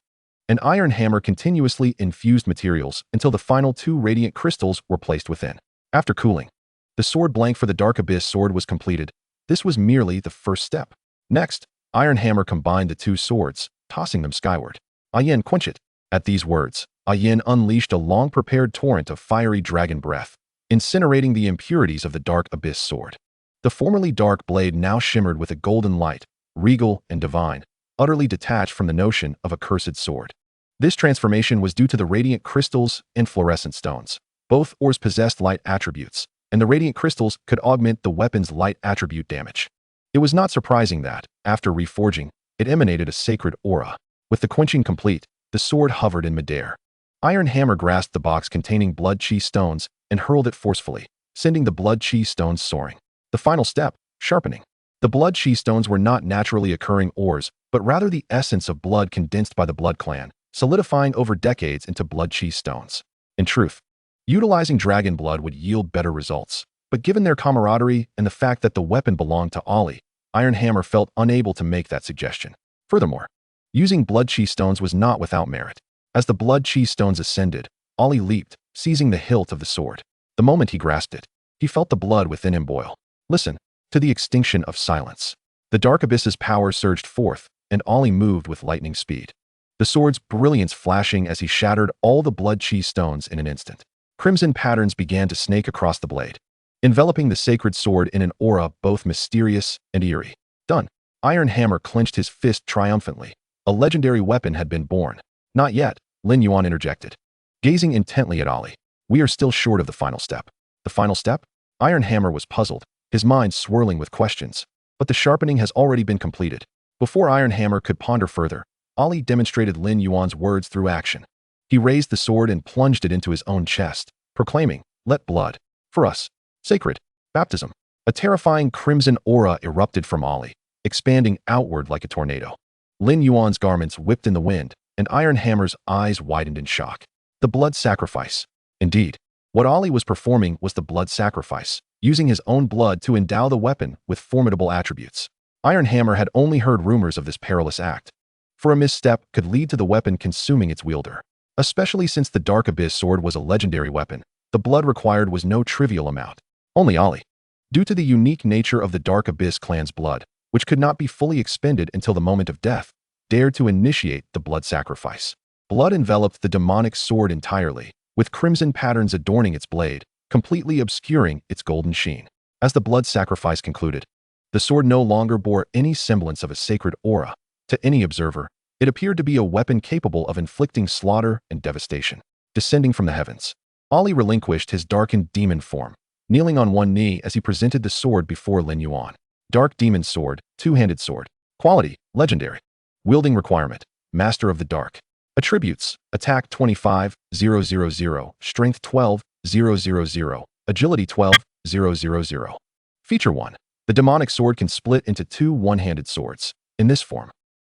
An Iron Hammer continuously infused materials until the final 2 radiant crystals were placed within. After cooling, the sword blank for the Dark Abyss sword was completed. This was merely the first step. Next, Iron Hammer combined the 2 swords, tossing them skyward. Yin, quench it. At these words, Yin unleashed a long-prepared torrent of fiery dragon breath, incinerating the impurities of the Dark Abyss sword. The formerly dark blade now shimmered with a golden light, regal and divine, utterly detached from the notion of a cursed sword. This transformation was due to the radiant crystals and fluorescent stones. Both ores possessed light attributes, and the radiant crystals could augment the weapon's light attribute damage. It was not surprising that, after reforging, it emanated a sacred aura. With the quenching complete, the sword hovered in midair. Iron Hammer grasped the box containing blood chi stones and hurled it forcefully, sending the blood chi stones soaring. The final step, sharpening. The blood chi stones were not naturally occurring ores, but rather the essence of blood condensed by the blood clan, solidifying over decades into blood chi stones. In truth, utilizing dragon blood would yield better results, but given their camaraderie and the fact that the weapon belonged to Ollie, Iron Hammer felt unable to make that suggestion. Furthermore, using blood chi stones was not without merit. As the blood chi stones ascended, Ollie leaped, seizing the hilt of the sword. The moment he grasped it, he felt the blood within him boil. Listen, to the extinction of silence. The Dark Abyss's power surged forth, and Ollie moved with lightning speed. The sword's brilliance flashing as he shattered all the blood chi stones in an instant. Crimson patterns began to snake across the blade, enveloping the sacred sword in an aura both mysterious and eerie. Done. Iron Hammer clenched his fist triumphantly. A legendary weapon had been born. Not yet, Lin Yuan interjected, gazing intently at Ollie. We are still short of the final step. The final step? Iron Hammer was puzzled, his mind swirling with questions. But the sharpening has already been completed. Before Iron Hammer could ponder further, Ollie demonstrated Lin Yuan's words through action. He raised the sword and plunged it into his own chest, proclaiming, "Let blood. For us. Sacred. Baptism." A terrifying crimson aura erupted from Ollie, expanding outward like a tornado. Lin Yuan's garments whipped in the wind, and Iron Hammer's eyes widened in shock. The blood sacrifice. Indeed, what Ollie was performing was the blood sacrifice, using his own blood to endow the weapon with formidable attributes. Iron Hammer had only heard rumors of this perilous act, for a misstep could lead to the weapon consuming its wielder. Especially since the Dark Abyss sword was a legendary weapon, the blood required was no trivial amount. Only Ollie, due to the unique nature of the Dark Abyss clan's blood, which could not be fully expended until the moment of death, dared to initiate the blood sacrifice. Blood enveloped the demonic sword entirely, with crimson patterns adorning its blade, completely obscuring its golden sheen. As the blood sacrifice concluded, the sword no longer bore any semblance of a sacred aura. To any observer, it appeared to be a weapon capable of inflicting slaughter and devastation. Descending from the heavens, Ollie relinquished his darkened demon form, kneeling on one knee as he presented the sword before Lin Yuan. Dark Demon Sword, two-handed sword. Quality, legendary. Wielding requirement, Master of the Dark. Attributes, Attack 25,000, Strength 12,000, Agility 12,000. Feature 1. The demonic sword can split into 2 one-handed swords. In this form,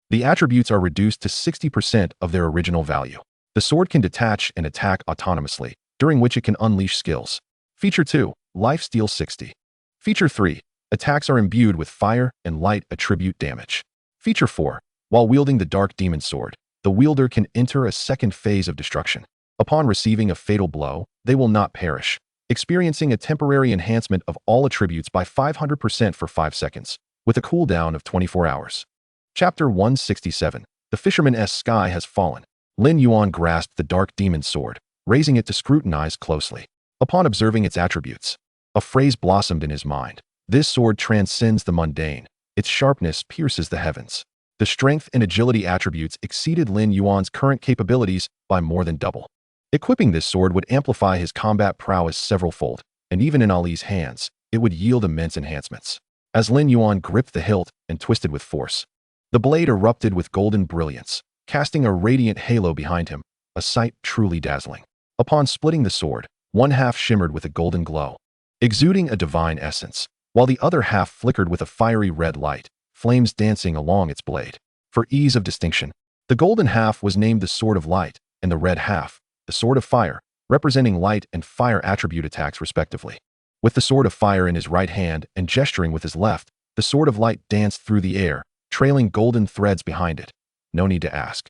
the attributes are reduced to 60% of their original value. The sword can detach and attack autonomously, during which it can unleash skills. Feature 2. Lifesteal 60. Feature 3. Attacks are imbued with fire and light attribute damage. Feature 4. While wielding the Dark Demon Sword, the wielder can enter a second phase of destruction. Upon receiving a fatal blow, they will not perish, experiencing a temporary enhancement of all attributes by 500% for 5 seconds, with a cooldown of 24 hours. Chapter 167. The Fisherman's Sky has fallen. Lin Yuan grasped the Dark Demon Sword, raising it to scrutinize closely. Upon observing its attributes, a phrase blossomed in his mind. This sword transcends the mundane. Its sharpness pierces the heavens. The strength and agility attributes exceeded Lin Yuan's current capabilities by more than double. Equipping this sword would amplify his combat prowess several-fold, and even in Ali's hands, it would yield immense enhancements. As Lin Yuan gripped the hilt and twisted with force, the blade erupted with golden brilliance, casting a radiant halo behind him, a sight truly dazzling. Upon splitting the sword, one half shimmered with a golden glow, exuding a divine essence, while the other half flickered with a fiery red light, flames dancing along its blade. For ease of distinction, the golden half was named the Sword of Light, and the red half, the Sword of Fire, representing light and fire attribute attacks respectively. With the Sword of Fire in his right hand and gesturing with his left, the Sword of Light danced through the air, trailing golden threads behind it. No need to ask.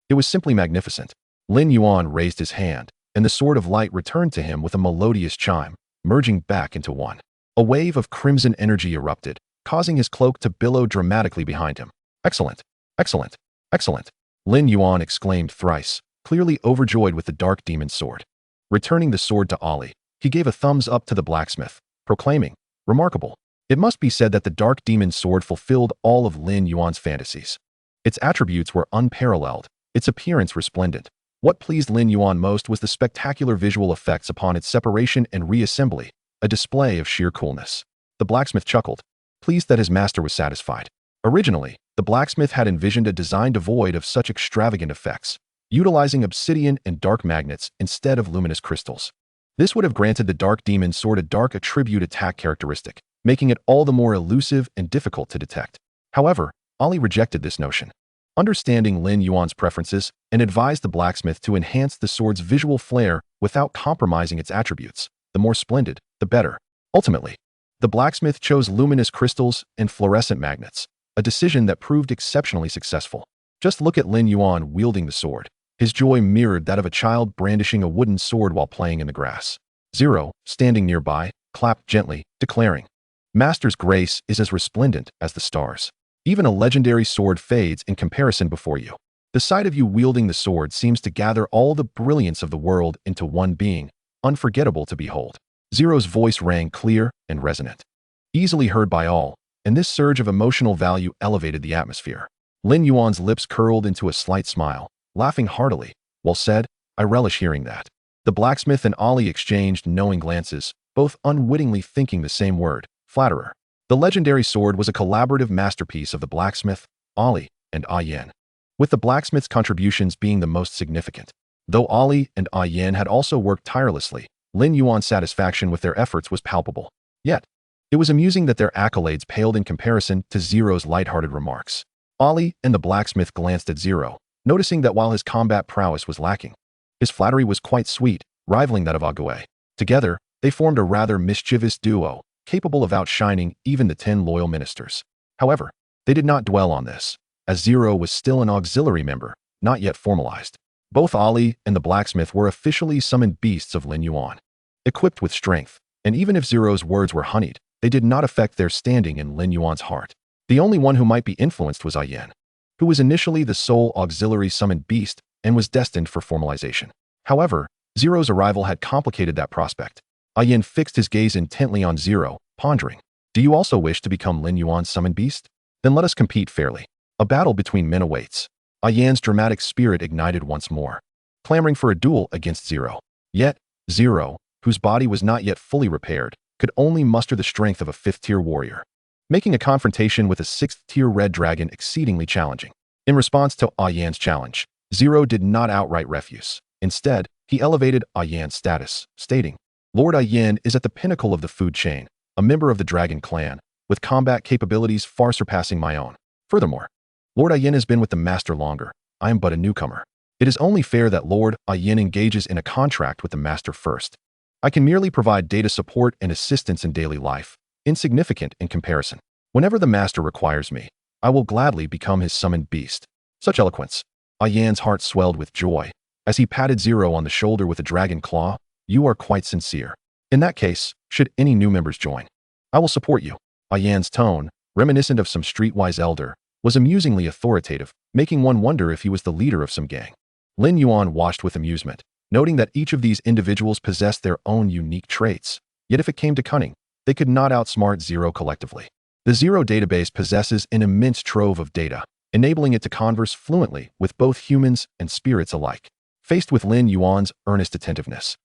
It was simply magnificent. Lin Yuan raised his hand, and the Sword of Light returned to him with a melodious chime, merging back into one. A wave of crimson energy erupted, causing his cloak to billow dramatically behind him. Excellent! Excellent! Excellent! Lin Yuan exclaimed thrice, clearly overjoyed with the Dark Demon Sword. Returning the sword to Ali, he gave a thumbs up to the blacksmith, proclaiming, "Remarkable." It must be said that the Dark Demon Sword fulfilled all of Lin Yuan's fantasies. Its attributes were unparalleled, its appearance resplendent. What pleased Lin Yuan most was the spectacular visual effects upon its separation and reassembly, a display of sheer coolness. The blacksmith chuckled, pleased that his master was satisfied. Originally, the blacksmith had envisioned a design devoid of such extravagant effects, utilizing obsidian and dark magnets instead of luminous crystals. This would have granted the Dark Demon Sword a dark attribute attack characteristic, making it all the more elusive and difficult to detect. However, Ali rejected this notion, understanding Lin Yuan's preferences, and advised the blacksmith to enhance the sword's visual flair without compromising its attributes. The more splendid, the better. Ultimately, the blacksmith chose luminous crystals and fluorescent magnets, a decision that proved exceptionally successful. Just look at Lin Yuan wielding the sword. His joy mirrored that of a child brandishing a wooden sword while playing in the grass. Zero, standing nearby, clapped gently, declaring, "Master's grace is as resplendent as the stars. Even a legendary sword fades in comparison before you. The sight of you wielding the sword seems to gather all the brilliance of the world into one being, unforgettable to behold." Zero's voice rang clear and resonant, easily heard by all, and this surge of emotional value elevated the atmosphere. Lin Yuan's lips curled into a slight smile, laughing heartily. "Well said, I relish hearing that." The blacksmith and Ali exchanged knowing glances, both unwittingly thinking the same word, flatterer. The legendary sword was a collaborative masterpiece of the blacksmith, Ali, and Yan, with the blacksmith's contributions being the most significant. Though Ali and Yan had also worked tirelessly, Lin Yuan's satisfaction with their efforts was palpable. Yet, it was amusing that their accolades paled in comparison to Zero's lighthearted remarks. Ali and the blacksmith glanced at Zero, noticing that while his combat prowess was lacking, his flattery was quite sweet, rivaling that of Ague. Together, they formed a rather mischievous duo, capable of outshining even the 10 loyal ministers. However, they did not dwell on this, as Zero was still an auxiliary member, not yet formalized. Both Ali and the blacksmith were officially summoned beasts of Lin Yuan, equipped with strength, and even if Zero's words were honeyed, they did not affect their standing in Lin Yuan's heart. The only one who might be influenced was Yan, who was initially the sole auxiliary summoned beast and was destined for formalization. However, Zero's arrival had complicated that prospect. Yan fixed his gaze intently on Zero, pondering, "Do you also wish to become Lin Yuan's summoned beast? Then let us compete fairly." A battle between men awaits. Yan's dramatic spirit ignited once more, clamoring for a duel against Zero. Yet, Zero, whose body was not yet fully repaired, could only muster the strength of a 5th-tier warrior, making a confrontation with a 6th-tier red dragon exceedingly challenging. In response to Yan's challenge, Zero did not outright refuse. Instead, he elevated Yan's status, stating, "Lord Yan is at the pinnacle of the food chain, a member of the dragon clan, with combat capabilities far surpassing my own. Furthermore, Lord Yan has been with the master longer. I am but a newcomer. It is only fair that Lord Yan engages in a contract with the master first. I can merely provide data support and assistance in daily life, insignificant in comparison. Whenever the master requires me, I will gladly become his summoned beast." Such eloquence. Yan's heart swelled with joy. As he patted Zero on the shoulder with a dragon claw, "You are quite sincere. In that case, should any new members join, I will support you." Yan's tone, reminiscent of some streetwise elder, was amusingly authoritative, making one wonder if he was the leader of some gang. Lin Yuan watched with amusement, noting that each of these individuals possessed their own unique traits. Yet if it came to cunning, they could not outsmart Zero collectively. The Zero database possesses an immense trove of data, enabling it to converse fluently with both humans and spirits alike. Faced with Lin Yuan's earnest attentiveness,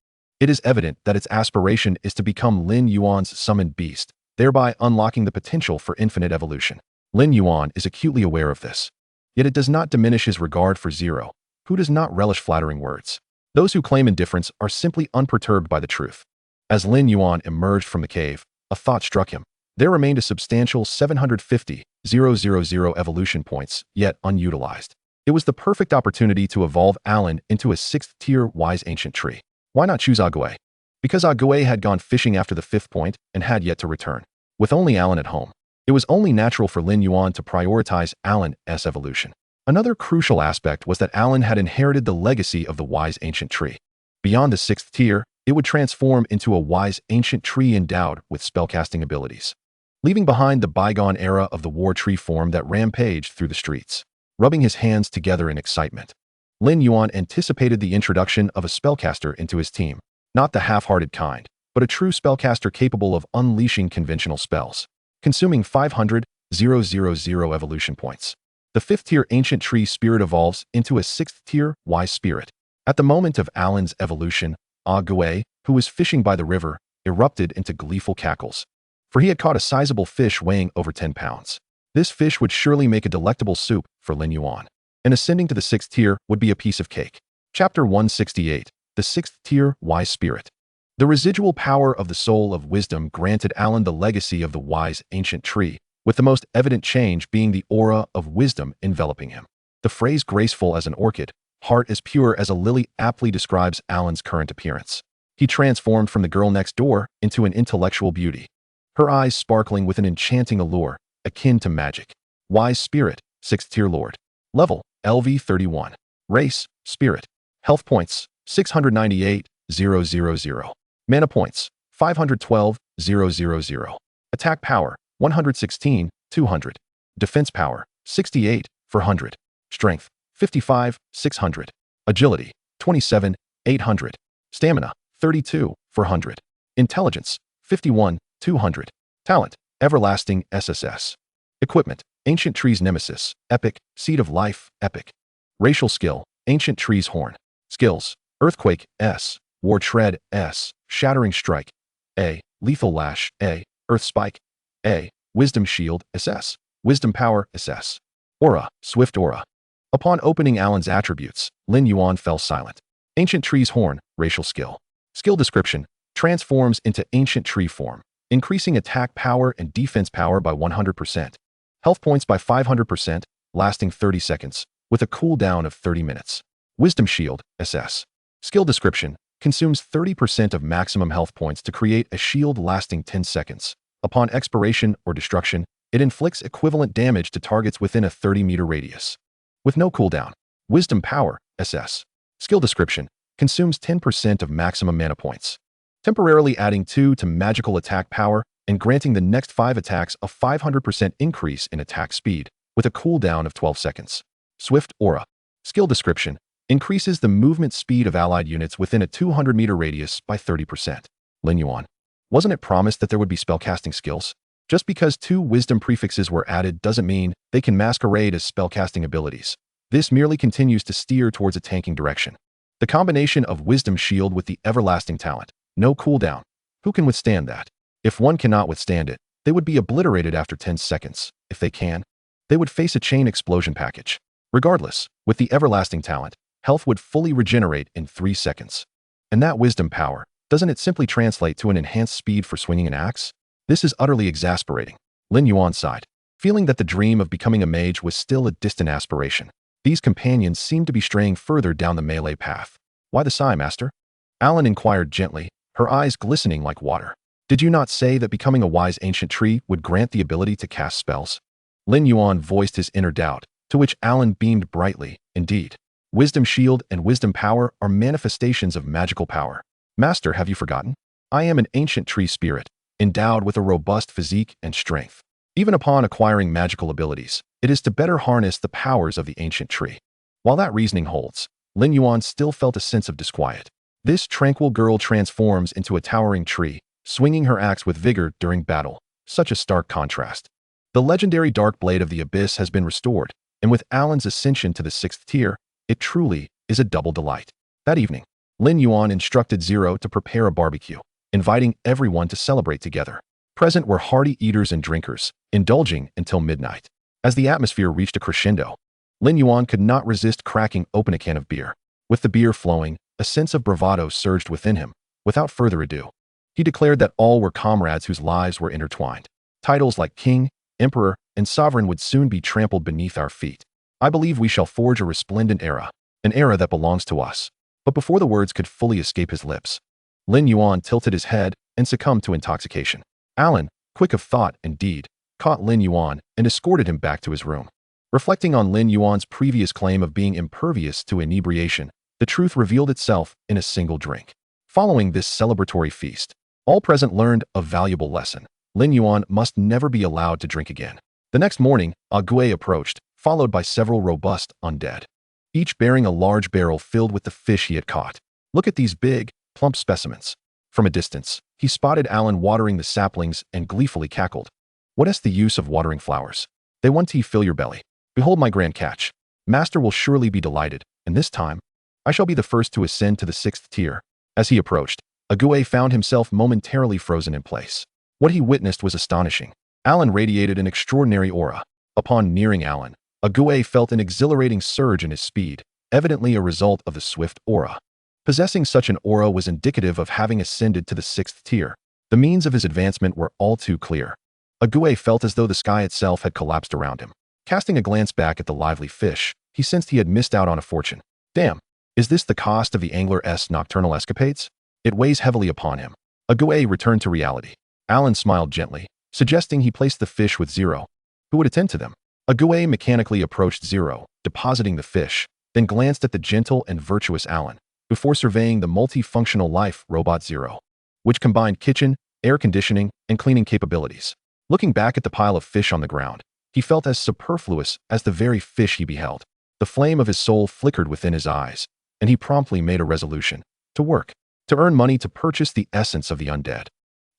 it is evident that its aspiration is to become Lin Yuan's summoned beast, thereby unlocking the potential for infinite evolution. Lin Yuan is acutely aware of this. Yet it does not diminish his regard for Zero, who does not relish flattering words. Those who claim indifference are simply unperturbed by the truth. As Lin Yuan emerged from the cave, a thought struck him. There remained a substantial 750,000 evolution points, yet unutilized. It was the perfect opportunity to evolve Alan into a 6th-tier wise ancient tree. Why not choose Ague? Because Ague had gone fishing after the 5th point and had yet to return. With only Alan at home, it was only natural for Lin Yuan to prioritize Alan's evolution. Another crucial aspect was that Alan had inherited the legacy of the wise ancient tree. Beyond the 6th tier, it would transform into a wise ancient tree endowed with spellcasting abilities, leaving behind the bygone era of the war tree form that rampaged through the streets. Rubbing his hands together in excitement, Lin Yuan anticipated the introduction of a spellcaster into his team, not the half-hearted kind, but a true spellcaster capable of unleashing conventional spells, consuming 500,000 evolution points. The 5th-tier ancient tree spirit evolves into a 6th-tier wise spirit. At the moment of Alan's evolution, Ague, who was fishing by the river, erupted into gleeful cackles, for he had caught a sizable fish weighing over 10 pounds. This fish would surely make a delectable soup for Lin Yuan, and ascending to the 6th tier would be a piece of cake. Chapter 168, the 6th tier wise spirit. The residual power of the soul of wisdom granted Alan the legacy of the wise ancient tree, with the most evident change being the aura of wisdom enveloping him. The phrase graceful as an orchid, heart as pure as a lily aptly describes Alan's current appearance. He transformed from the girl next door into an intellectual beauty, her eyes sparkling with an enchanting allure, akin to magic. Wise spirit, 6th tier lord. Level, LV 31. Race, spirit. Health points, 698,000. Mana points, 512,000. Attack power, 116,200. Defense power, 68,400. Strength, 55,600. Agility, 27,800. Stamina, 32,400. Intelligence, 51,200. Talent, everlasting SSS. Equipment, Ancient Tree's Nemesis, Epic, Seed of Life, Epic. Racial skill, Ancient Tree's Horn. Skills, Earthquake, S. War Tread, S. Shattering Strike, A. Lethal Lash, A. Earth Spike, A. Wisdom Shield, SS. Wisdom Power, SS. Aura, Swift Aura. Upon opening Alan's attributes, Lin Yuan fell silent. Ancient Tree's Horn, Racial Skill. Skill description, transforms into Ancient Tree form, increasing attack power and defense power by 100%. Health points by 500%, lasting 30 seconds, with a cooldown of 30 minutes. Wisdom Shield, SS. Skill description, consumes 30% of maximum health points to create a shield lasting 10 seconds. Upon expiration or destruction, it inflicts equivalent damage to targets within a 30-meter radius, with no cooldown. Wisdom Power, SS. Skill description, consumes 10% of maximum mana points, temporarily adding 2 to magical attack power and granting the next 5 attacks a 500% increase in attack speed, with a cooldown of 12 seconds. Swift Aura. Skill description, increases the movement speed of allied units within a 200-meter radius by 30%. Lin Yuan. Wasn't it promised that there would be spellcasting skills? Just because 2 wisdom prefixes were added doesn't mean they can masquerade as spellcasting abilities. This merely continues to steer towards a tanking direction. The combination of Wisdom Shield with the everlasting talent, no cooldown. Who can withstand that? If one cannot withstand it, they would be obliterated after 10 seconds. If they can, they would face a chain explosion package. Regardless, with the everlasting talent, health would fully regenerate in 3 seconds. And that wisdom power, doesn't it simply translate to an enhanced speed for swinging an axe? This is utterly exasperating. Lin Yuan sighed, feeling that the dream of becoming a mage was still a distant aspiration. These companions seemed to be straying further down the melee path. Why the sigh, master? Alan inquired gently, her eyes glistening like water. Did you not say that becoming a wise ancient tree would grant the ability to cast spells? Lin Yuan voiced his inner doubt, to which Alan beamed brightly. Indeed, Wisdom Shield and Wisdom Power are manifestations of magical power. Master, have you forgotten? I am an ancient tree spirit, endowed with a robust physique and strength. Even upon acquiring magical abilities, it is to better harness the powers of the ancient tree. While that reasoning holds, Lin Yuan still felt a sense of disquiet. This tranquil girl transforms into a towering tree, swinging her axe with vigor during battle. Such a stark contrast. The legendary Dark Blade of the Abyss has been restored, and with Alan's ascension to the 6th tier, it truly is a double delight. That evening, Lin Yuan instructed Zero to prepare a barbecue, inviting everyone to celebrate together. Present were hearty eaters and drinkers, indulging until midnight. As the atmosphere reached a crescendo, Lin Yuan could not resist cracking open a can of beer. With the beer flowing, a sense of bravado surged within him. Without further ado, he declared that all were comrades whose lives were intertwined. Titles like king, emperor, and sovereign would soon be trampled beneath our feet. I believe we shall forge a resplendent era, an era that belongs to us. But before the words could fully escape his lips, Lin Yuan tilted his head and succumbed to intoxication. Alan, quick of thought and deed, caught Lin Yuan and escorted him back to his room. Reflecting on Lin Yuan's previous claim of being impervious to inebriation, the truth revealed itself in a single drink. Following this celebratory feast, all present learned a valuable lesson. Lin Yuan must never be allowed to drink again. The next morning, a Gui approached, followed by several robust undead, each bearing a large barrel filled with the fish he had caught. Look at these big, plump specimens. From a distance, he spotted Alan watering the saplings and gleefully cackled. What is the use of watering flowers? They want to fill your belly. Behold my grand catch. Master will surely be delighted, and this time, I shall be the first to ascend to the 6th tier. As he approached, Ague found himself momentarily frozen in place. What he witnessed was astonishing. Alan radiated an extraordinary aura. Upon nearing Alan, Ague felt an exhilarating surge in his speed, evidently a result of the swift aura. Possessing such an aura was indicative of having ascended to the 6th tier. The means of his advancement were all too clear. Ague felt as though the sky itself had collapsed around him. Casting a glance back at the lively fish, he sensed he had missed out on a fortune. Damn, is this the cost of the angler's nocturnal escapades? It weighs heavily upon him. Ague returned to reality. Alan smiled gently, suggesting he place the fish with Zero, who would attend to them. Ague mechanically approached Zero, depositing the fish, then glanced at the gentle and virtuous Alan, before surveying the multifunctional life robot Zero, which combined kitchen, air conditioning, and cleaning capabilities. Looking back at the pile of fish on the ground, he felt as superfluous as the very fish he beheld. The flame of his soul flickered within his eyes, and he promptly made a resolution to work, to earn money to purchase the essence of the undead,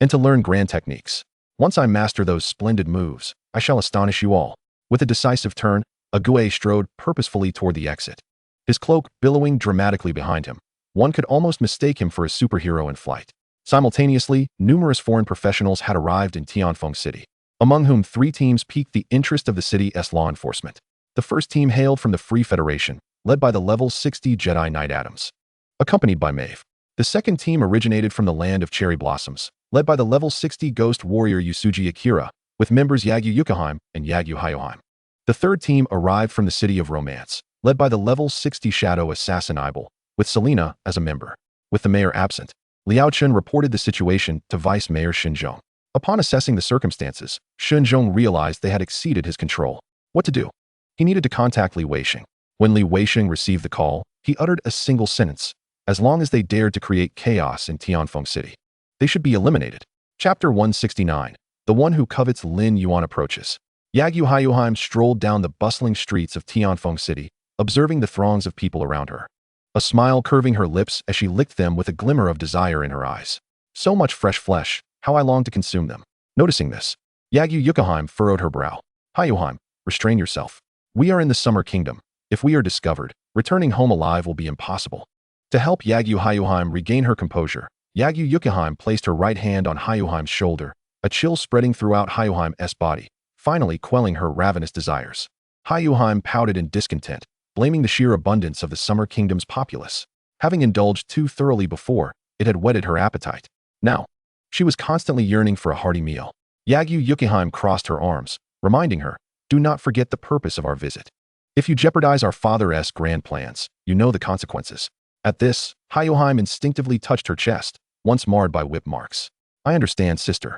and to learn grand techniques. Once I master those splendid moves, I shall astonish you all. With a decisive turn, Ague strode purposefully toward the exit, his cloak billowing dramatically behind him. One could almost mistake him for a superhero in flight. Simultaneously, numerous foreign professionals had arrived in Tianfeng City, among whom 3 teams piqued the interest of the city's law enforcement. The first team hailed from the Free Federation, led by the level 60 Jedi Knight Adams, accompanied by Maeve. The second team originated from the land of Cherry Blossoms, led by the level 60 Ghost Warrior Yusuji Akira, with members Yagyu Yukaheim and Yagyu Hayoheim. The third team arrived from the City of Romance, led by the level 60 Shadow Assassin Ibel, with Selena as a member. With the mayor absent, Liao Chen reported the situation to Vice Mayor Xinzhong. Upon assessing the circumstances, Xinzhong realized they had exceeded his control. What to do? He needed to contact Li Weixing. When Li Weixing received the call, he uttered a single sentence. As long as they dared to create chaos in Tianfeng City, they should be eliminated. Chapter 169. The one who covets Lin Yuan approaches. Yagyu Hayoheim strolled down the bustling streets of Tianfeng City, observing the throngs of people around her. A smile curving her lips as she licked them with a glimmer of desire in her eyes. So much fresh flesh, how I long to consume them. Noticing this, Yagyu Yukaheim furrowed her brow. Hayoheim, restrain yourself. We are in the Summer Kingdom. If we are discovered, returning home alive will be impossible. To help Yagyu Hayoheim regain her composure, Yagyu Yukaheim placed her right hand on Hayoheim's shoulder, a chill spreading throughout Hayoheim's body, finally quelling her ravenous desires. Hayoheim pouted in discontent, blaming the sheer abundance of the Summer Kingdom's populace. Having indulged too thoroughly before, it had whetted her appetite. Now, she was constantly yearning for a hearty meal. Yagyu Yukaheim crossed her arms, reminding her, do not forget the purpose of our visit. If you jeopardize our father's grand plans, you know the consequences. At this, Hayoheim instinctively touched her chest, once marred by whip marks. I understand, sister.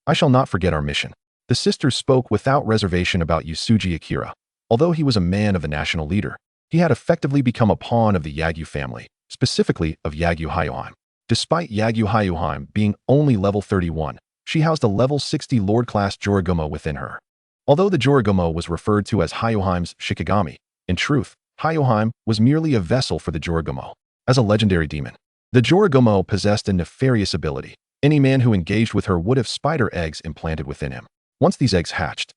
I shall not forget our mission. The sisters spoke without reservation about Yusuji Akira. Although he was a man of the national leader, he had effectively become a pawn of the Yagyu family, specifically of Yagyu Hayoheim. Despite Yagyu Hayoheim being only level 31, she housed a level 60 Lord-class Jorigomo within her. Although the Jorigomo was referred to as Hayoheim's Shikigami, in truth, Hayoheim was merely a vessel for the Jorigomo. As a legendary demon, the Jorigomo possessed a nefarious ability. Any man who engaged with her would have spider eggs implanted within him. Once these eggs hatched,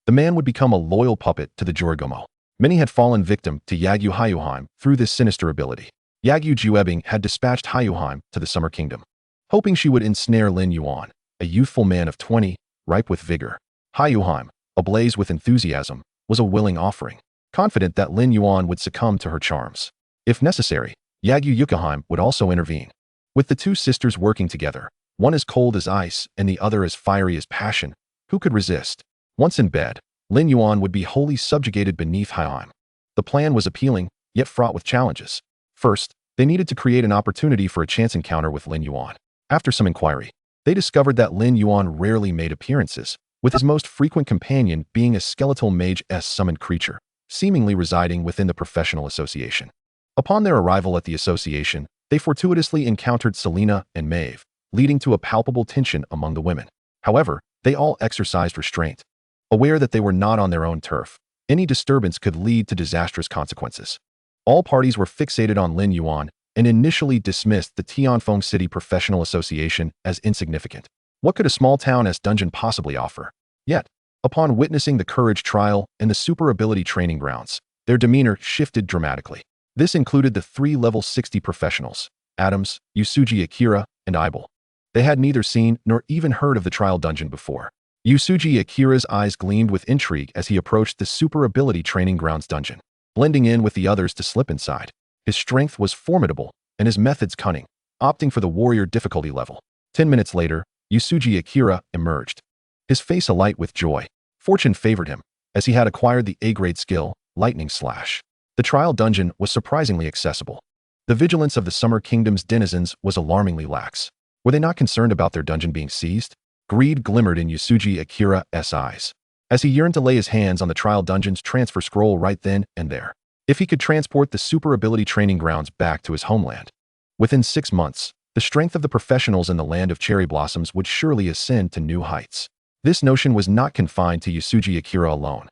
the man would become a loyal puppet to the Jorigomo. Many had fallen victim to Yagyu Hayoheim through this sinister ability. Yagyu Juebing had dispatched Hayoheim to the Summer Kingdom, hoping she would ensnare Lin Yuan, a youthful man of 20, ripe with vigor. Hayoheim, ablaze with enthusiasm, was a willing offering, confident that Lin Yuan would succumb to her charms. If necessary, Yagyu Yukaheim would also intervene. With the two sisters working together, one as cold as ice and the other as fiery as passion, who could resist? Once in bed, Lin Yuan would be wholly subjugated beneath Hayoheim. The plan was appealing, yet fraught with challenges. First, they needed to create an opportunity for a chance encounter with Lin Yuan. After some inquiry, they discovered that Lin Yuan rarely made appearances, with his most frequent companion being a skeletal mage-s summoned creature, seemingly residing within the professional association. Upon their arrival at the association, they fortuitously encountered Selena and Maeve, leading to a palpable tension among the women. However, they all exercised restraint. Aware that they were not on their own turf, any disturbance could lead to disastrous consequences. All parties were fixated on Lin Yuan and initially dismissed the Tianfeng City Professional Association as insignificant. What could a small-town-s dungeon possibly offer? Yet, upon witnessing the courage trial and the super ability training grounds, their demeanor shifted dramatically. This included the 3 level 60 professionals, Adams, Yusuji Akira, and Ibel. They had neither seen nor even heard of the trial dungeon before. Yusuji Akira's eyes gleamed with intrigue as he approached the super ability training grounds dungeon, blending in with the others to slip inside. His strength was formidable, and his methods cunning, opting for the warrior difficulty level. 10 minutes later, Yusuji Akira emerged, his face alight with joy. Fortune favored him, as he had acquired the A-grade skill, Lightning Slash. The trial dungeon was surprisingly accessible. The vigilance of the Summer Kingdom's denizens was alarmingly lax. Were they not concerned about their dungeon being seized? Greed glimmered in Yusuji Akira's eyes, as he yearned to lay his hands on the trial dungeon's transfer scroll right then and there. If he could transport the super ability training grounds back to his homeland. Within 6 months, the strength of the professionals in the land of cherry blossoms would surely ascend to new heights. This notion was not confined to Yusuji Akira alone.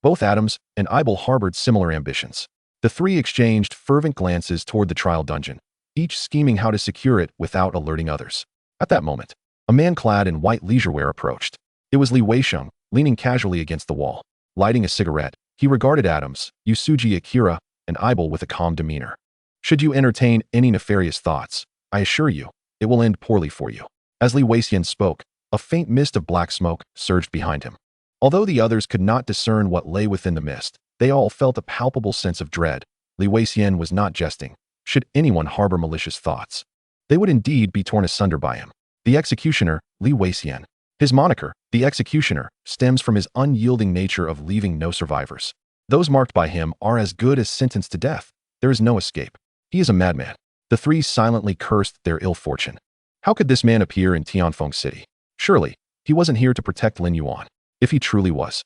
Both Adams and Ibel harbored similar ambitions. The 3 exchanged fervent glances toward the trial dungeon, each scheming how to secure it without alerting others. At that moment, a man clad in white leisurewear approached. It was Li Weixiong, leaning casually against the wall. Lighting a cigarette, he regarded Adams, Yusuji Akira, and Ibel with a calm demeanor. Should you entertain any nefarious thoughts, I assure you, it will end poorly for you. As Li Weixiong spoke, a faint mist of black smoke surged behind him. Although the others could not discern what lay within the mist, they all felt a palpable sense of dread. Li Weixiong was not jesting. Should anyone harbor malicious thoughts, they would indeed be torn asunder by him. The executioner, Li Weixiong. His moniker, the executioner, stems from his unyielding nature of leaving no survivors. Those marked by him are as good as sentenced to death. There is no escape. He is a madman. The 3 silently cursed their ill fortune. How could this man appear in Tianfeng City? Surely, he wasn't here to protect Lin Yuan. If he truly was,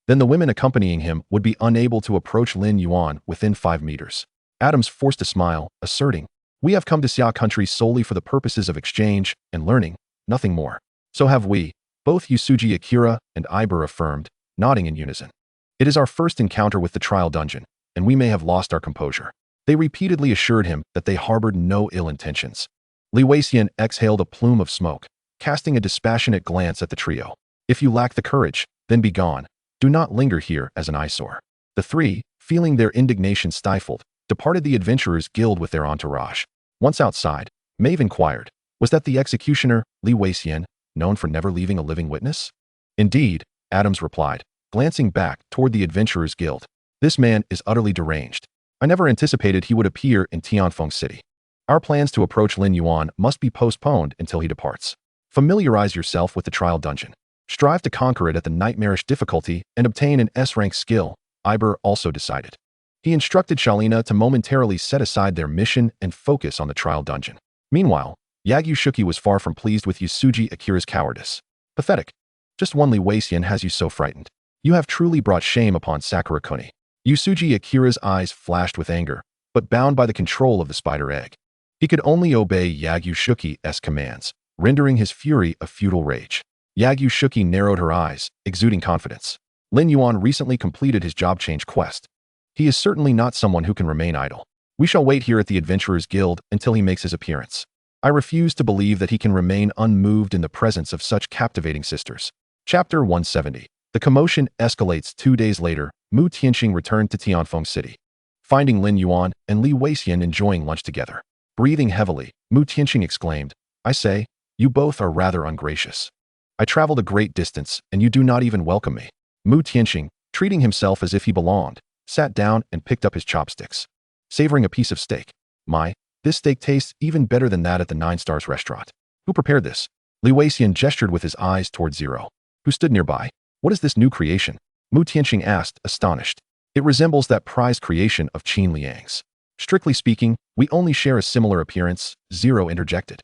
then the women accompanying him would be unable to approach Lin Yuan within 5 meters. Adams forced a smile, asserting, "We have come to Xia country solely for the purposes of exchange and learning, nothing more." "So have we," both Yusuji Akira and Ibel affirmed, nodding in unison. "It is our first encounter with the trial dungeon, and we may have lost our composure." They repeatedly assured him that they harbored no ill intentions. Li Weixiong exhaled a plume of smoke, casting a dispassionate glance at the trio. "If you lack the courage, then be gone. Do not linger here as an eyesore." The 3, feeling their indignation stifled, departed the Adventurers Guild with their entourage. Once outside, Maeve inquired, "Was that the executioner, Li Weixiong, known for never leaving a living witness?" "Indeed," Adams replied, glancing back toward the Adventurers Guild. "This man is utterly deranged. I never anticipated he would appear in Tianfeng City. Our plans to approach Lin Yuan must be postponed until he departs. Familiarize yourself with the trial dungeon. Strive to conquer it at the nightmarish difficulty and obtain an S-rank skill," Ibel also decided. He instructed Shalina to momentarily set aside their mission and focus on the trial dungeon. Meanwhile, Yagyu Shuki was far from pleased with Yusuji Akira's cowardice. "Pathetic. Just one Li Weixiong has you so frightened. You have truly brought shame upon Sakura-kuni." Yusuji Akira's eyes flashed with anger, but bound by the control of the spider egg. He could only obey Yagyu Shuki's commands, rendering his fury a futile rage. Yagyu Shuki narrowed her eyes, exuding confidence. Lin Yuan recently completed his job change quest. He is certainly not someone who can remain idle. We shall wait here at the Adventurers Guild until he makes his appearance. I refuse to believe that he can remain unmoved in the presence of such captivating sisters. Chapter 170. The commotion escalates 2 days later. Mu Tianxing returned to Tianfeng City, finding Lin Yuan and Li Weixiong enjoying lunch together. Breathing heavily, Mu Tianxing exclaimed, "I say, you both are rather ungracious. I traveled a great distance, and you do not even welcome me." Mu Tianxing, treating himself as if he belonged, sat down and picked up his chopsticks, savoring a piece of steak. This steak tastes even better than that at the 9 Stars restaurant. Who prepared this?" Li Weixiong gestured with his eyes toward Zero, who stood nearby. "What is this new creation?" Mu Tianxing asked, astonished. It resembles that prized creation of Qin Liang's. Strictly speaking, we only share a similar appearance, Zero interjected.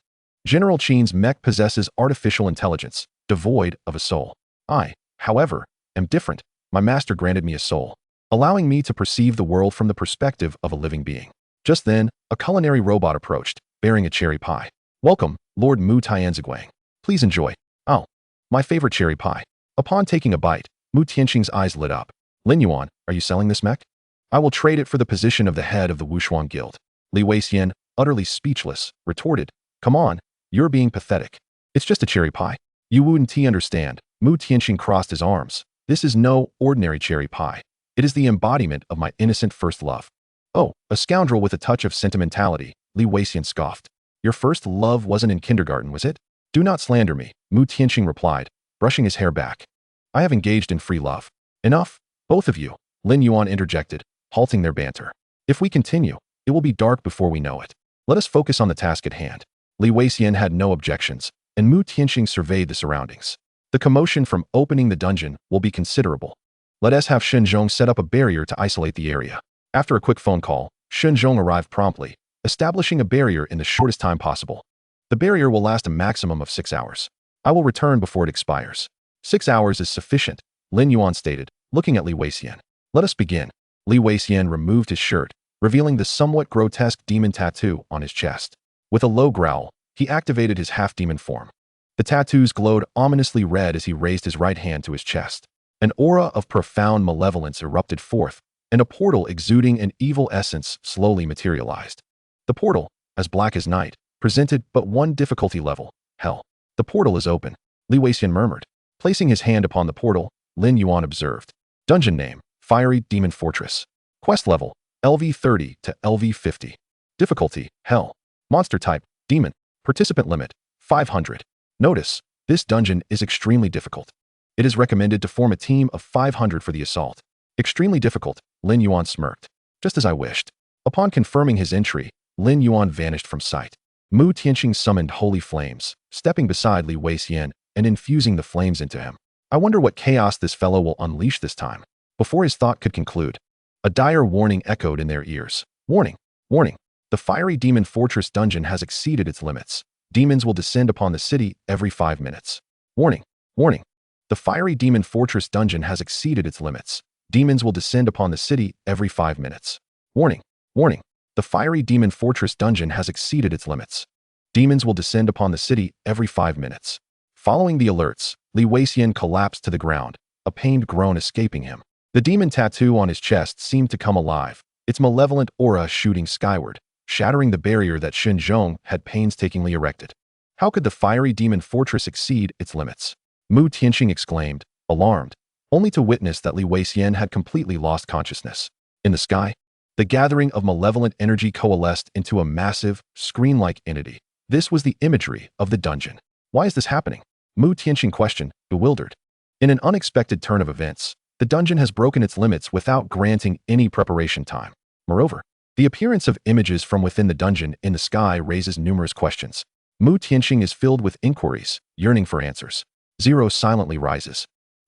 General Qin's mech possesses artificial intelligence, devoid of a soul. I, however, am different. My master granted me a soul, allowing me to perceive the world from the perspective of a living being. Just then, a culinary robot approached, bearing a cherry pie. Welcome, Lord Mu Tianziguang. Please enjoy. Oh, my favorite cherry pie. Upon taking a bite, Mu Tianqing's eyes lit up. Lin Yuan, are you selling this mech? I will trade it for the position of the head of the Wushuang Guild. Li Weixian, utterly speechless, retorted, come on, you're being pathetic. It's just a cherry pie. You wouldn't understand. Mu Tianqing crossed his arms. This is no ordinary cherry pie. It is the embodiment of my innocent first love. Oh, a scoundrel with a touch of sentimentality, Li Weixian scoffed. Your first love wasn't in kindergarten, was it? Do not slander me, Mu Tianqing replied, brushing his hair back. I have engaged in free love. Enough, both of you, Lin Yuan interjected, halting their banter. If we continue, it will be dark before we know it. Let us focus on the task at hand. Li Weixian had no objections, and Mu Tianqing surveyed the surroundings. The commotion from opening the dungeon will be considerable. Let us have Shenzhong set up a barrier to isolate the area. After a quick phone call, Shenzhong arrived promptly, establishing a barrier in the shortest time possible. The barrier will last a maximum of 6 hours. I will return before it expires. 6 hours is sufficient, Lin Yuan stated, looking at Li Weixian. Let us begin. Li Weixian removed his shirt, revealing the somewhat grotesque demon tattoo on his chest. With a low growl, he activated his half-demon form. The tattoos glowed ominously red as he raised his right hand to his chest. An aura of profound malevolence erupted forth, and a portal exuding an evil essence slowly materialized. The portal, as black as night, presented but one difficulty level, hell. The portal is open, Li Weixian murmured. Placing his hand upon the portal, Lin Yuan observed. Dungeon name, Fiery Demon Fortress. Quest level, LV30 to LV50. Difficulty, hell. Monster type, demon. Participant limit, 500. Notice, this dungeon is extremely difficult. It is recommended to form a team of 500 for the assault. Extremely difficult, Lin Yuan smirked. Just as I wished. Upon confirming his entry, Lin Yuan vanished from sight. Mu Tianqing summoned holy flames, stepping beside Li Weixian and infusing the flames into him. I wonder what chaos this fellow will unleash this time. Before his thought could conclude, a dire warning echoed in their ears. Warning! Warning! The Fiery Demon Fortress dungeon has exceeded its limits. Demons will descend upon the city every 5 minutes. Warning! Warning! The Fiery Demon Fortress dungeon has exceeded its limits. Demons will descend upon the city every 5 minutes. Warning! Warning! The Fiery Demon Fortress dungeon has exceeded its limits. Demons will descend upon the city every 5 minutes. Following the alerts, Li Weixian collapsed to the ground, a pained groan escaping him. The demon tattoo on his chest seemed to come alive, its malevolent aura shooting skyward, shattering the barrier that Shenzhong had painstakingly erected. How could the Fiery Demon Fortress exceed its limits? Mu Tianqing exclaimed, alarmed, only to witness that Li Weixian had completely lost consciousness. In the sky, the gathering of malevolent energy coalesced into a massive, screen-like entity. This was the imagery of the dungeon. Why is this happening? Mu Tianqing questioned, bewildered. In an unexpected turn of events, the dungeon has broken its limits without granting any preparation time. Moreover, the appearance of images from within the dungeon in the sky raises numerous questions. Mu Tianqing is filled with inquiries, yearning for answers. Zero silently rises,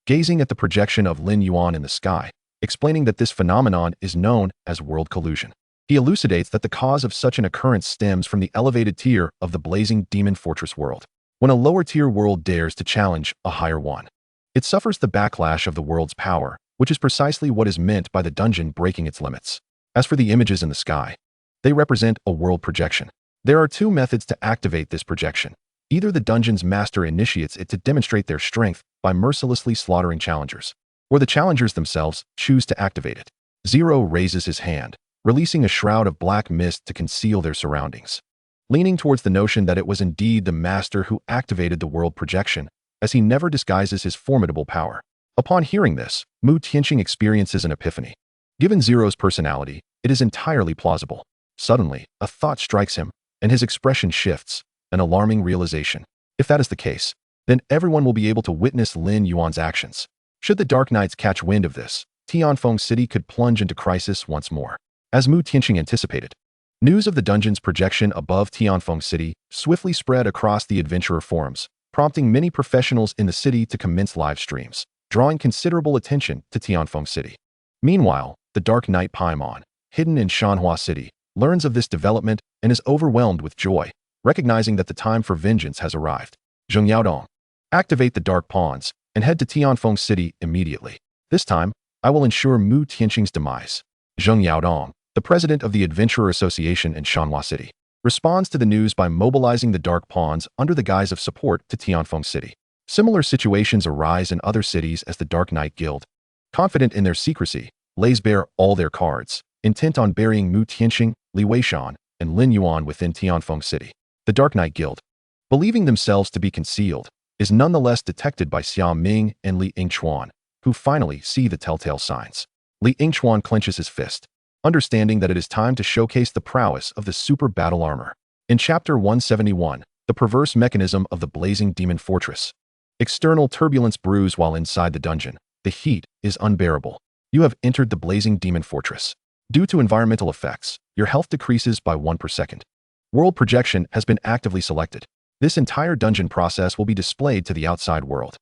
gazing at the projection of Lin Yuan in the sky, explaining that this phenomenon is known as world collusion. He elucidates that the cause of such an occurrence stems from the elevated tier of the blazing demon fortress world. When a lower-tier world dares to challenge a higher one, it suffers the backlash of the world's power, which is precisely what is meant by the dungeon breaking its limits. As for the images in the sky, they represent a world projection. There are 2 methods to activate this projection. Either the dungeon's master initiates it to demonstrate their strength by mercilessly slaughtering challengers, or the challengers themselves choose to activate it. Zero raises his hand, releasing a shroud of black mist to conceal their surroundings. Leaning towards the notion that it was indeed the master who activated the world projection, as he never disguises his formidable power. Upon hearing this, Mu Tianqing experiences an epiphany. Given Zero's personality, it is entirely plausible. Suddenly, a thought strikes him, and his expression shifts, an alarming realization. If that is the case, then everyone will be able to witness Lin Yuan's actions. Should the Dark Knights catch wind of this, Tianfeng City could plunge into crisis once more. As Mu Tianqing anticipated, news of the dungeon's projection above Tianfeng City swiftly spread across the adventurer forums, prompting many professionals in the city to commence live streams, drawing considerable attention to Tianfeng City. Meanwhile, the Dark Knight Paimon, hidden in Shanhua City, learns of this development and is overwhelmed with joy, recognizing that the time for vengeance has arrived. Zheng Yaodong. Activate the Dark Pawns and head to Tianfeng City immediately. This time, I will ensure Mu Tianqing's demise. Zheng Yaodong, the president of the Adventurer Association in Shanhua City, responds to the news by mobilizing the Dark Pawns under the guise of support to Tianfeng City. Similar situations arise in other cities as the Dark Knight Guild, confident in their secrecy, lays bare all their cards, intent on burying Mu Tianqing, Li Weishan, and Lin Yuan within Tianfeng City. The Dark Knight Guild, believing themselves to be concealed, is nonetheless detected by Xia Ming and Li Yingchuan, who finally see the telltale signs. Li Yingchuan clenches his fist, understanding that it is time to showcase the prowess of the super battle armor. In Chapter 171, the perverse mechanism of the blazing demon fortress. External turbulence brews while inside the dungeon. The heat is unbearable. You have entered the blazing demon fortress. Due to environmental effects, your health decreases by 1 per second. World projection has been actively selected. This entire dungeon process will be displayed to the outside world.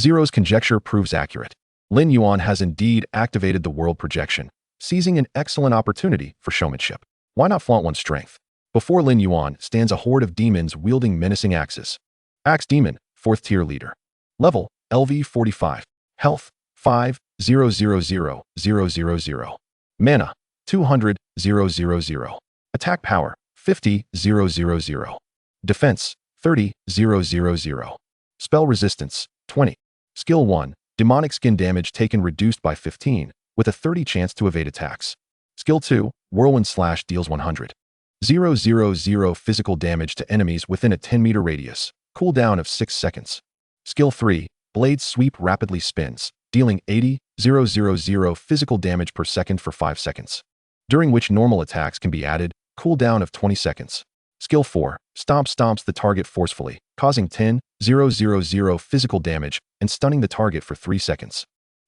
Zero's conjecture proves accurate. Lin Yuan has indeed activated the world projection, seizing an excellent opportunity for showmanship. Why not flaunt one's strength? Before Lin Yuan stands a horde of demons wielding menacing axes. Axe Demon, 4th tier leader. Level, LV 45. Health, 5,000,000. Mana, 200,000. Attack power, 50,000. Defense, 30,000. Spell resistance, 20. Skill 1, demonic skin damage taken reduced by 15, with a 30 chance to evade attacks. Skill 2, whirlwind slash deals 100,000 physical damage to enemies within a 10-meter radius, cooldown of 6 seconds. Skill 3, blade sweep rapidly spins, dealing 80,000 physical damage per second for 5 seconds, during which normal attacks can be added, cooldown of 20 seconds. Skill 4, stomps the target forcefully, causing 10,000 physical damage and stunning the target for 3 seconds.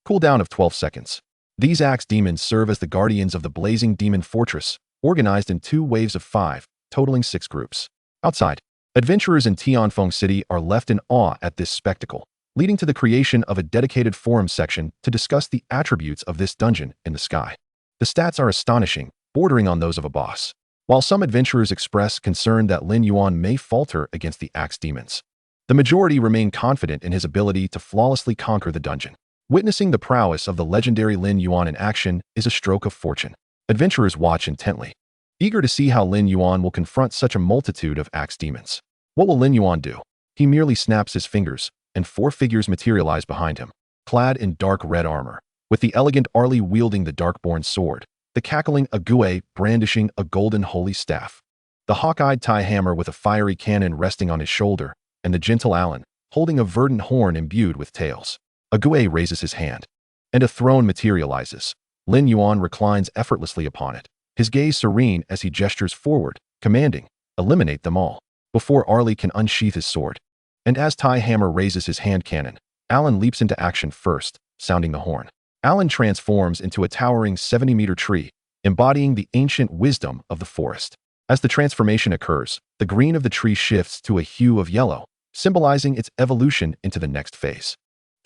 Cooldown of 12 seconds. These axe demons serve as the guardians of the blazing demon fortress, organized in 2 waves of 5, totaling 6 groups. Outside, adventurers in Tianfeng City are left in awe at this spectacle, leading to the creation of a dedicated forum section to discuss the attributes of this dungeon in the sky. The stats are astonishing, bordering on those of a boss. While some adventurers express concern that Lin Yuan may falter against the axe demons, the majority remain confident in his ability to flawlessly conquer the dungeon. Witnessing the prowess of the legendary Lin Yuan in action is a stroke of fortune. Adventurers watch intently, eager to see how Lin Yuan will confront such a multitude of axe demons. What will Lin Yuan do? He merely snaps his fingers, and 4 figures materialize behind him, clad in dark red armor, with the elegant Arlie wielding the Darkborn sword, the cackling Ague brandishing a golden holy staff, the hawk-eyed Tai Hammer with a fiery cannon resting on his shoulder, and the gentle Alan, holding a verdant horn imbued with tails. Ague raises his hand, and a throne materializes. Lin Yuan reclines effortlessly upon it, his gaze serene as he gestures forward, commanding, "Eliminate them all," before Arlie can unsheath his sword. And as Tai Hammer raises his hand cannon, Alan leaps into action first, sounding the horn. Alan transforms into a towering 70-meter tree, embodying the ancient wisdom of the forest. As the transformation occurs, the green of the tree shifts to a hue of yellow, symbolizing its evolution into the next phase.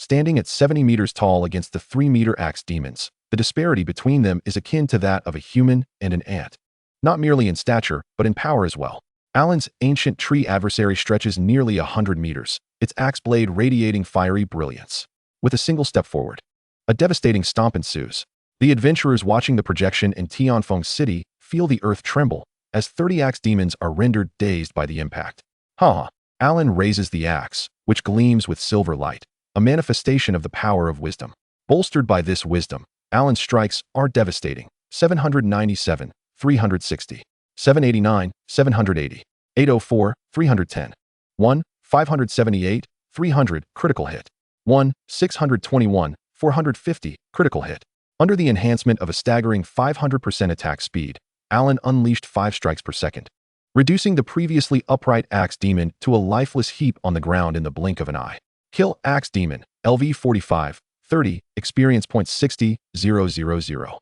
Standing at 70 meters tall against the 3-meter axe demons, the disparity between them is akin to that of a human and an ant. Not merely in stature, but in power as well. Alan's ancient tree adversary stretches nearly 100 meters, its axe blade radiating fiery brilliance. With a single step forward, a devastating stomp ensues. The adventurers watching the projection in Tianfeng City feel the earth tremble, as 30 axe demons are rendered dazed by the impact. Alan raises the axe, which gleams with silver light, a manifestation of the power of wisdom. Bolstered by this wisdom, Alan's strikes are devastating. 797, 360. 789, 780. 804, 310. 1, 578, 300, critical hit. 1, 621, 450, critical hit. Under the enhancement of a staggering 500% attack speed, Alan unleashed 5 strikes per second, reducing the previously upright axe demon to a lifeless heap on the ground in the blink of an eye. Kill axe demon, LV 45, 30, experience points 60,000.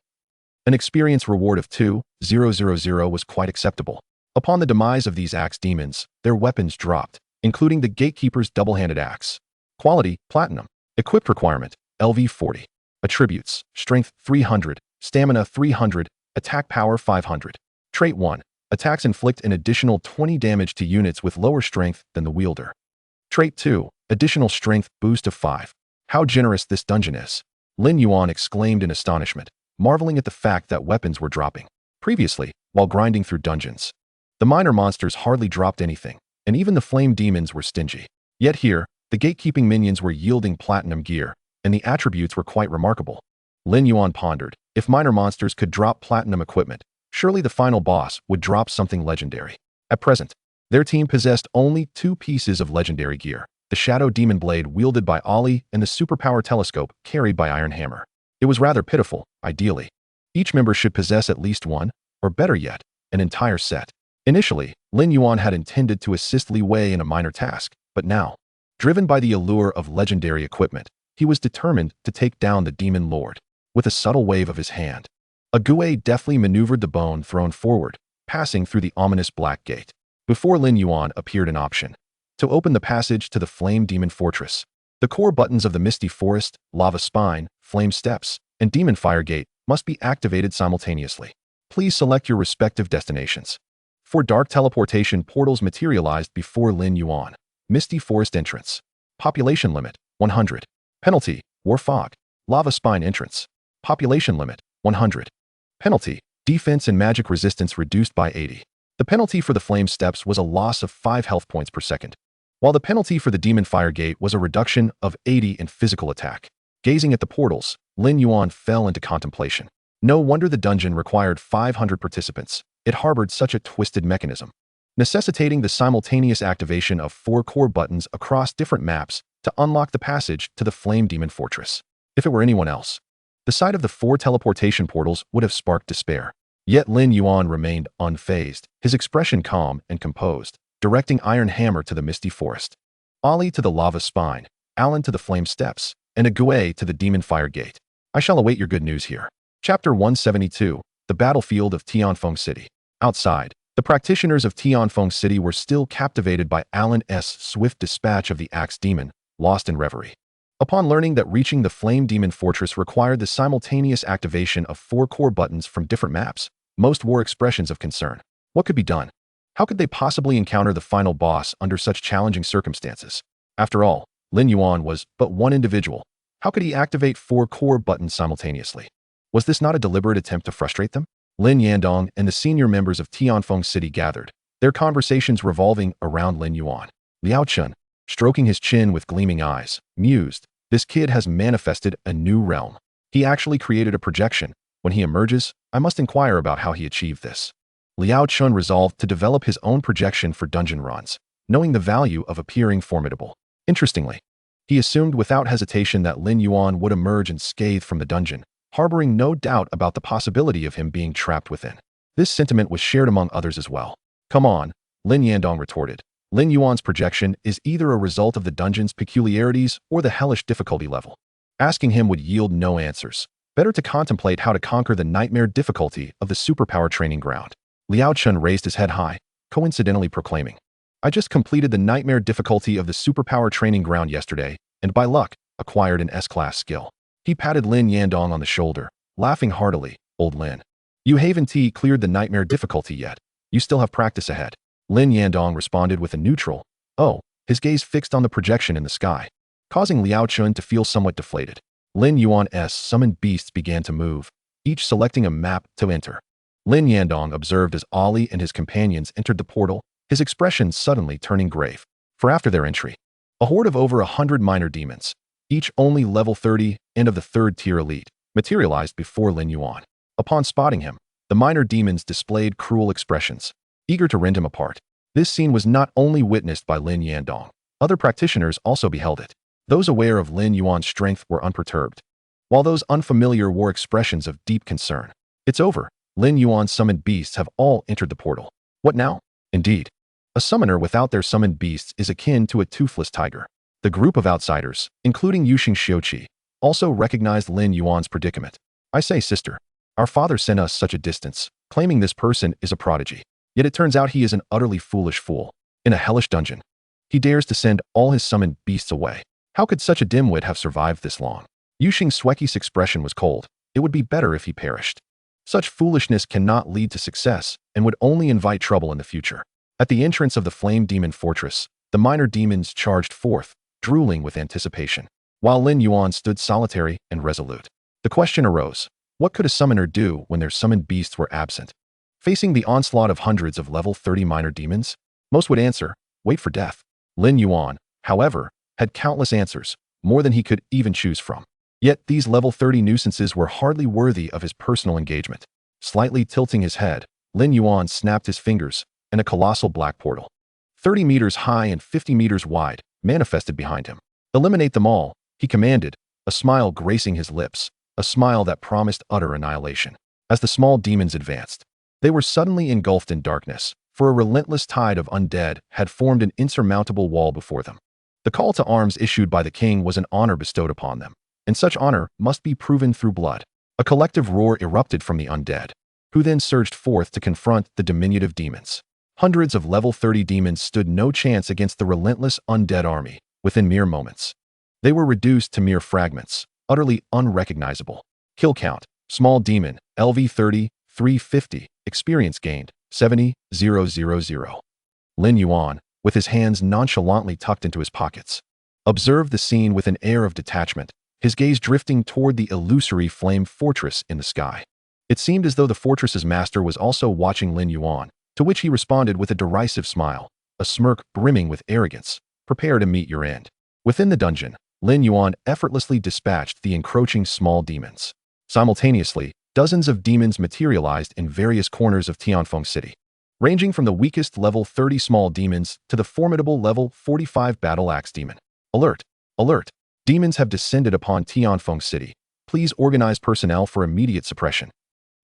An experience reward of 2,000 was quite acceptable. Upon the demise of these axe demons, their weapons dropped, including the Gatekeeper's double-handed axe. Quality, platinum. Equipped requirement, LV 40. Attributes, strength 300, Stamina 300, attack power 500. Trait 1. Attacks inflict an additional 20 damage to units with lower strength than the wielder. Trait 2. Additional strength boost of 5. How generous this dungeon is. Lin Yuan exclaimed in astonishment, marveling at the fact that weapons were dropping. Previously, while grinding through dungeons, the minor monsters hardly dropped anything, and even the flame demons were stingy. Yet here, the gatekeeping minions were yielding platinum gear, and the attributes were quite remarkable. Lin Yuan pondered, if minor monsters could drop platinum equipment, surely the final boss would drop something legendary. At present, their team possessed only 2 pieces of legendary gear, the Shadow Demon Blade wielded by Ollie and the Superpower Telescope carried by Iron Hammer. It was rather pitiful, ideally. Each member should possess at least one, or better yet, an entire set. Initially, Lin Yuan had intended to assist Li Wei in a minor task, but now, driven by the allure of legendary equipment, he was determined to take down the Demon Lord. With a subtle wave of his hand, a Gui deftly maneuvered the bone thrown forward, passing through the ominous black gate. Before Lin Yuan appeared an option to open the passage to the Flame Demon Fortress. The core buttons of the Misty Forest, Lava Spine, Flame Steps, and Demon Fire Gate must be activated simultaneously. Please select your respective destinations. 4 dark teleportation portals materialized before Lin Yuan. Misty Forest entrance. Population limit, 100. Penalty, War Fog. Lava Spine entrance. Population limit, 100. Penalty, defense and magic resistance reduced by 80. The penalty for the Flame Steps was a loss of 5 health points per second, while the penalty for the Demon Fire Gate was a reduction of 80 in physical attack. Gazing at the portals, Lin Yuan fell into contemplation. No wonder the dungeon required 500 participants. It harbored such a twisted mechanism, necessitating the simultaneous activation of 4 core buttons across different maps to unlock the passage to the Flame Demon Fortress. If it were anyone else, the sight of the 4 teleportation portals would have sparked despair. Yet Lin Yuan remained unfazed, his expression calm and composed, directing Iron Hammer to the Misty Forest, Ollie to the Lava Spine, Alan to the Flame Steps, and a Gui to the Demon Fire Gate. I shall await your good news here. Chapter 172, The Battlefield of Tianfeng City. Outside, the practitioners of Tianfeng City were still captivated by Alan's swift dispatch of the Axe Demon, lost in reverie. Upon learning that reaching the Flame Demon Fortress required the simultaneous activation of 4 core buttons from different maps, most wore expressions of concern. What could be done? How could they possibly encounter the final boss under such challenging circumstances? After all, Lin Yuan was but one individual. How could he activate 4 core buttons simultaneously? Was this not a deliberate attempt to frustrate them? Lin Yandong and the senior members of Tianfeng City gathered, their conversations revolving around Lin Yuan. Liao Chun, stroking his chin with gleaming eyes, mused, this kid has manifested a new realm. He actually created a projection. When he emerges, I must inquire about how he achieved this. Liao Chun resolved to develop his own projection for dungeon runs, knowing the value of appearing formidable. Interestingly, he assumed without hesitation that Lin Yuan would emerge unscathed from the dungeon, harboring no doubt about the possibility of him being trapped within. This sentiment was shared among others as well. Come on, Lin Yandong retorted. Lin Yuan's projection is either a result of the dungeon's peculiarities or the hellish difficulty level. Asking him would yield no answers. Better to contemplate how to conquer the nightmare difficulty of the superpower training ground. Liao Chun raised his head high, coincidentally proclaiming, I just completed the nightmare difficulty of the superpower training ground yesterday, and by luck, acquired an S-class skill. He patted Lin Yandong on the shoulder, laughing heartily. Old Lin, you haven't cleared the nightmare difficulty yet. You still have practice ahead. Lin Yandong responded with a neutral, oh, his gaze fixed on the projection in the sky, causing Liao Chun to feel somewhat deflated. Lin Yuan's summoned beasts began to move, each selecting a map to enter. Lin Yandong observed as Ollie and his companions entered the portal, his expression suddenly turning grave. For after their entry, a horde of over 100 minor demons, each only level 30 and of the 3rd tier elite, materialized before Lin Yuan. Upon spotting him, the minor demons displayed cruel expressions, eager to rend him apart. This scene was not only witnessed by Lin Yandong. Other practitioners also beheld it. Those aware of Lin Yuan's strength were unperturbed, while those unfamiliar wore expressions of deep concern. It's over. Lin Yuan's summoned beasts have all entered the portal. What now? Indeed, a summoner without their summoned beasts is akin to a toothless tiger. The group of outsiders, including Yuxing Xiuqi, also recognized Lin Yuan's predicament. I say, sister, our father sent us such a distance, claiming this person is a prodigy. Yet it turns out he is an utterly foolish fool. In a hellish dungeon, he dares to send all his summoned beasts away. How could such a dimwit have survived this long? Yuxing Shueqi's expression was cold. it would be better if he perished. Such foolishness cannot lead to success and would only invite trouble in the future. At the entrance of the Flame Demon Fortress, the minor demons charged forth, drooling with anticipation, while Lin Yuan stood solitary and resolute. The question arose, what could a summoner do when their summoned beasts were absent? Facing the onslaught of hundreds of level 30 minor demons, most would answer, wait for death. Lin Yuan, however, had countless answers, more than he could even choose from. Yet these level 30 nuisances were hardly worthy of his personal engagement. Slightly tilting his head, Lin Yuan snapped his fingers, and a colossal black portal, 30 meters high and 50 meters wide, manifested behind him. Eliminate them all, he commanded, a smile gracing his lips, a smile that promised utter annihilation. As the small demons advanced, they were suddenly engulfed in darkness, for a relentless tide of undead had formed an insurmountable wall before them. The call to arms issued by the king was an honor bestowed upon them, and such honor must be proven through blood. A collective roar erupted from the undead, who then surged forth to confront the diminutive demons. Hundreds of level 30 demons stood no chance against the relentless undead army. Within mere moments, they were reduced to mere fragments, utterly unrecognizable. Kill count, small demon, LV 30, 350, experience gained, 70,000. Lin Yuan, with his hands nonchalantly tucked into his pockets, observed the scene with an air of detachment, his gaze drifting toward the illusory flame fortress in the sky. It seemed as though the fortress's master was also watching Lin Yuan, to which he responded with a derisive smile, a smirk brimming with arrogance. Prepare to meet your end. Within the dungeon, Lin Yuan effortlessly dispatched the encroaching small demons. Simultaneously, dozens of demons materialized in various corners of Tianfeng City, ranging from the weakest level 30 small demons to the formidable level 45 battle axe demon. Alert! Alert! Demons have descended upon Tianfeng City. Please organize personnel for immediate suppression.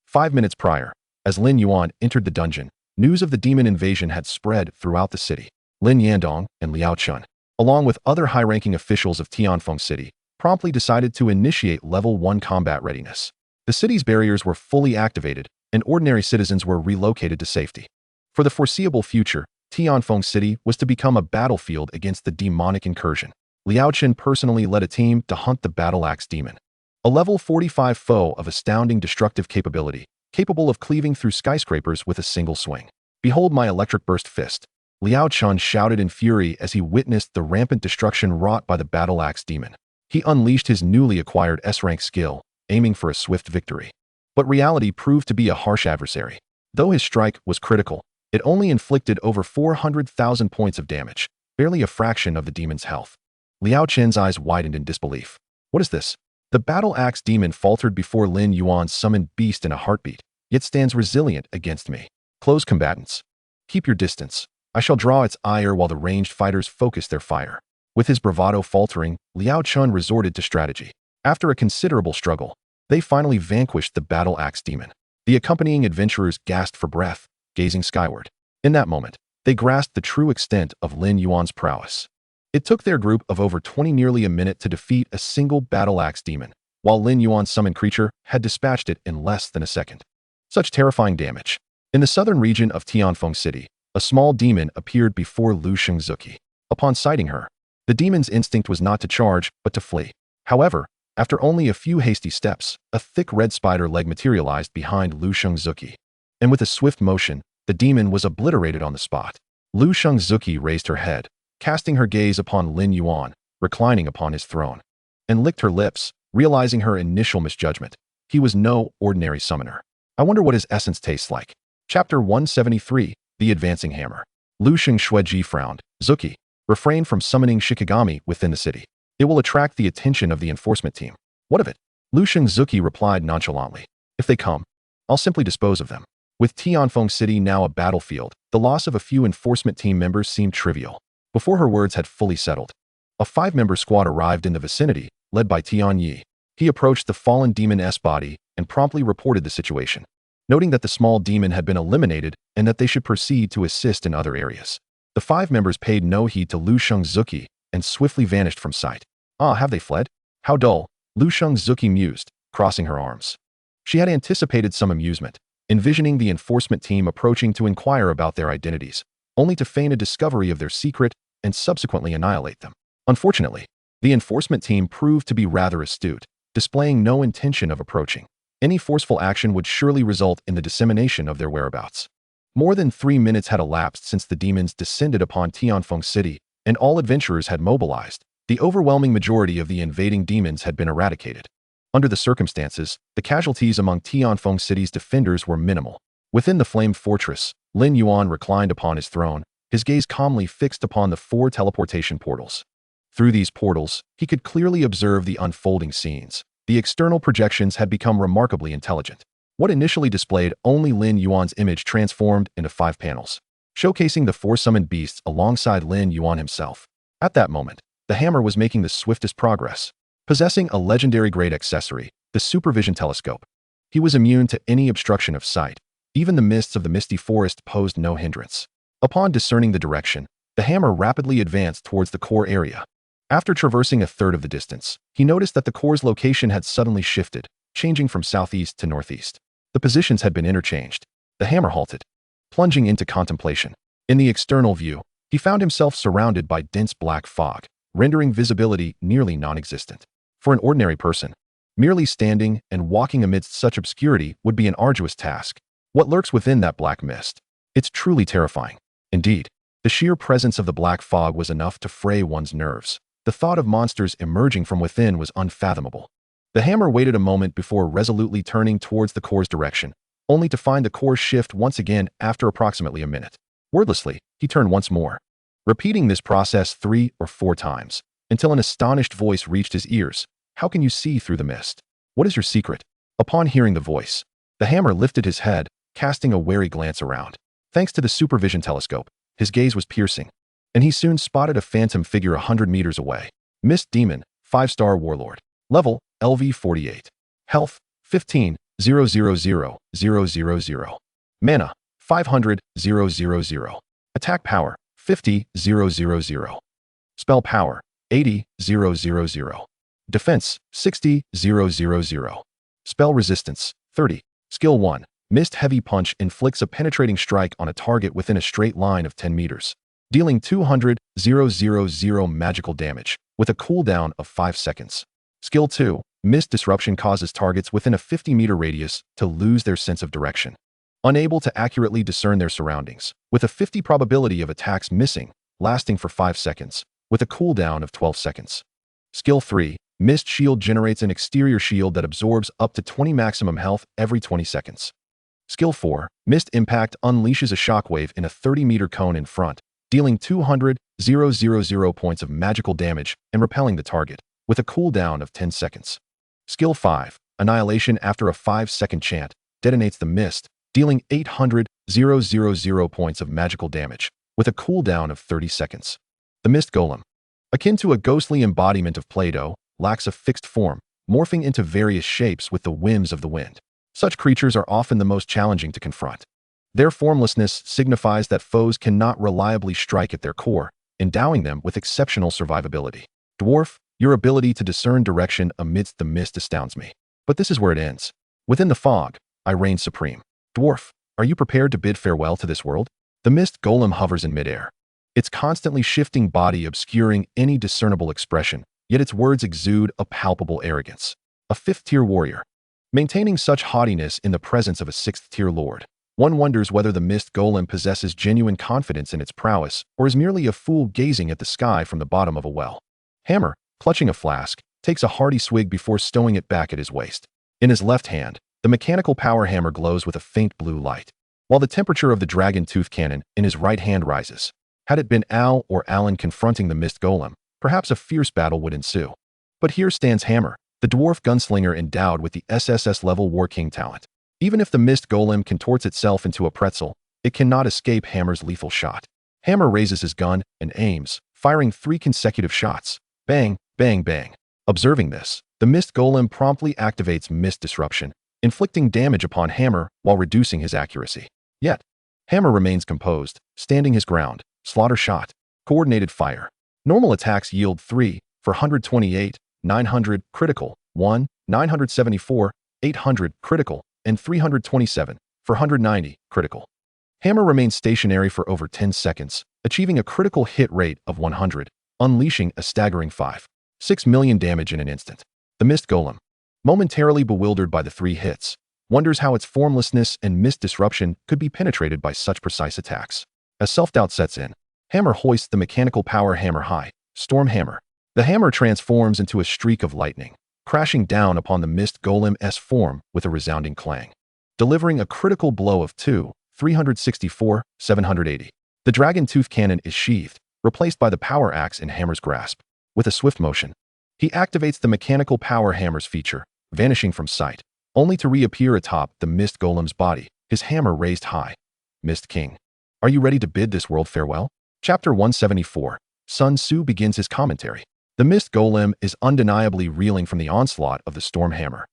5 minutes prior, as Lin Yuan entered the dungeon, news of the demon invasion had spread throughout the city. Lin Yandong and Liao Chun, along with other high-ranking officials of Tianfeng City, promptly decided to initiate level 1 combat readiness. The city's barriers were fully activated, and ordinary citizens were relocated to safety. For the foreseeable future, Tianfeng City was to become a battlefield against the demonic incursion. Liao Chun personally led a team to hunt the battle axe demon, a level 45 foe of astounding destructive capability, capable of cleaving through skyscrapers with a single swing. Behold my electric burst fist! Liao Chun shouted in fury as he witnessed the rampant destruction wrought by the battle axe demon. He unleashed his newly acquired S-rank skill, aiming for a swift victory. But reality proved to be a harsh adversary. Though his strike was critical, it only inflicted over 400,000 points of damage, barely a fraction of the demon's health. Liao Chun's eyes widened in disbelief. What is this? The battle axe demon faltered before Lin Yuan's summoned beast in a heartbeat, yet stands resilient against me. Close combatants. Keep your distance. I shall draw its ire while the ranged fighters focus their fire. With his bravado faltering, Liao Chun resorted to strategy. After a considerable struggle, they finally vanquished the battle axe demon. The accompanying adventurers gasped for breath, gazing skyward. In that moment, they grasped the true extent of Lin Yuan's prowess. It took their group of over 20 nearly a minute to defeat a single battle axe demon, while Lin Yuan's summoned creature had dispatched it in less than a second. Such terrifying damage. In the southern region of Tianfeng City, a small demon appeared before Lu Shengzuki. Upon sighting her, the demon's instinct was not to charge, but to flee. However, after only a few hasty steps, a thick red spider leg materialized behind Lu Shengzuki, and with a swift motion, the demon was obliterated on the spot. Lu Shengzuki raised her head, casting her gaze upon Lin Yuan, reclining upon his throne, and licked her lips, realizing her initial misjudgment. He was no ordinary summoner. I wonder what his essence tastes like. Chapter 173, The Advancing Hammer. Lu Shengzuki frowned. Zuki, refrain from summoning Shikigami within the city. It will attract the attention of the enforcement team. What of it? Lu Shengzuki replied nonchalantly. If they come, I'll simply dispose of them. With Tianfeng City now a battlefield, the loss of a few enforcement team members seemed trivial. Before her words had fully settled, a 5-member squad arrived in the vicinity, led by Tian Yi. He approached the fallen demon's body and promptly reported the situation, noting that the small demon had been eliminated and that they should proceed to assist in other areas. The 5 members paid no heed to Lu Shengzuki and swiftly vanished from sight. Ah, have they fled? How dull, Lu Shengzuki mused, crossing her arms. She had anticipated some amusement, envisioning the enforcement team approaching to inquire about their identities, only to feign a discovery of their secret and subsequently annihilate them. Unfortunately, the enforcement team proved to be rather astute, displaying no intention of approaching. Any forceful action would surely result in the dissemination of their whereabouts. More than 3 minutes had elapsed since the demons descended upon Tianfeng City, and all adventurers had mobilized. The overwhelming majority of the invading demons had been eradicated. Under the circumstances, the casualties among Tianfeng City's defenders were minimal. Within the flamed fortress, Lin Yuan reclined upon his throne, his gaze calmly fixed upon the 4 teleportation portals. Through these portals, he could clearly observe the unfolding scenes. The external projections had become remarkably intelligent. What initially displayed only Lin Yuan's image transformed into 5 panels, showcasing the 4 summoned beasts alongside Lin Yuan himself. At that moment, the hammer was making the swiftest progress. Possessing a legendary-grade accessory, the supervision telescope, he was immune to any obstruction of sight. Even the mists of the misty forest posed no hindrance. Upon discerning the direction, the hammer rapidly advanced towards the core area. After traversing a third of the distance, he noticed that the core's location had suddenly shifted, changing from southeast to northeast. The positions had been interchanged. The hammer halted, plunging into contemplation. In the external view, he found himself surrounded by dense black fog, rendering visibility nearly non-existent. For an ordinary person, merely standing and walking amidst such obscurity would be an arduous task. What lurks within that black mist? It's truly terrifying. Indeed, the sheer presence of the black fog was enough to fray one's nerves. The thought of monsters emerging from within was unfathomable. The hammer waited a moment before resolutely turning towards the core's direction, only to find the core shift once again after approximately a minute. Wordlessly, he turned once more, repeating this process 3 or 4 times, until an astonished voice reached his ears. How can you see through the mist? What is your secret? Upon hearing the voice, the hammer lifted his head, casting a wary glance around. Thanks to the supervision telescope, his gaze was piercing, and he soon spotted a phantom figure 100 meters away. Mist Demon, 5-star warlord. Level, LV48. Health, 15, 000,000. Mana, 500, 000. Attack power, 50, 000. Spell power, 80, 000. Defense, 60, 000. Spell resistance, 30. Skill 1. Mist Heavy Punch inflicts a penetrating strike on a target within a straight line of 10 meters, dealing 200, 000 magical damage, with a cooldown of 5 seconds. Skill 2. Mist Disruption causes targets within a 50-meter radius to lose their sense of direction, unable to accurately discern their surroundings, with a 50 probability of attacks missing, lasting for 5 seconds, with a cooldown of 12 seconds. Skill 3. Mist Shield generates an exterior shield that absorbs up to 20 maximum health every 20 seconds. Skill 4. Mist Impact unleashes a shockwave in a 30-meter cone in front, dealing 200, 000 points of magical damage and repelling the target, with a cooldown of 10 seconds. Skill 5. Annihilation after a 5-second chant detonates the mist, dealing 800, 000 points of magical damage, with a cooldown of 30 seconds. The Mist Golem. Akin to a ghostly embodiment of Play-Doh, lacks a fixed form, morphing into various shapes with the whims of the wind. Such creatures are often the most challenging to confront. Their formlessness signifies that foes cannot reliably strike at their core, endowing them with exceptional survivability. Dwarf, your ability to discern direction amidst the mist astounds me. But this is where it ends. Within the fog, I reign supreme. Dwarf, are you prepared to bid farewell to this world? The mist golem hovers in midair, its constantly shifting body obscuring any discernible expression, yet its words exude a palpable arrogance. A 5th-tier warrior. Maintaining such haughtiness in the presence of a 6th-tier lord, one wonders whether the mist golem possesses genuine confidence in its prowess or is merely a fool gazing at the sky from the bottom of a well. Hammer, clutching a flask, takes a hearty swig before stowing it back at his waist. In his left hand, the mechanical power hammer glows with a faint blue light, while the temperature of the dragon tooth cannon in his right hand rises. Had it been Al or Alan confronting the mist golem, perhaps a fierce battle would ensue. But here stands Hammer, the dwarf gunslinger endowed with the SSS-level War King talent. Even if the mist golem contorts itself into a pretzel, it cannot escape Hammer's lethal shot. Hammer raises his gun and aims, firing 3 consecutive shots. Bang, bang, bang. Observing this, the mist golem promptly activates Mist Disruption, inflicting damage upon Hammer while reducing his accuracy. Yet, Hammer remains composed, standing his ground. Slaughter shot. Coordinated fire. Normal attacks yield 3 for 128, 900 critical, 1, 974, 800 critical, and 327 for 190 critical. Hammer remains stationary for over 10 seconds, achieving a critical hit rate of 100, unleashing a staggering 5.6 million damage in an instant. The Mist Golem. momentarily bewildered by the 3 hits, wonders how its formlessness and mist disruption could be penetrated by such precise attacks. As self-doubt sets in, Hammer hoists the mechanical power hammer high, Storm Hammer. The hammer transforms into a streak of lightning, crashing down upon the mist golem's form with a resounding clang, delivering a critical blow of 364, 780. The dragon tooth cannon is sheathed, replaced by the power axe in Hammer's grasp. With a swift motion, he activates the mechanical power hammer's feature, vanishing from sight, only to reappear atop the Mist Golem's body, his hammer raised high. Mist King, are you ready to bid this world farewell? Chapter 174. Sun Tzu begins his commentary. The Mist Golem is undeniably reeling from the onslaught of the Storm Hammer,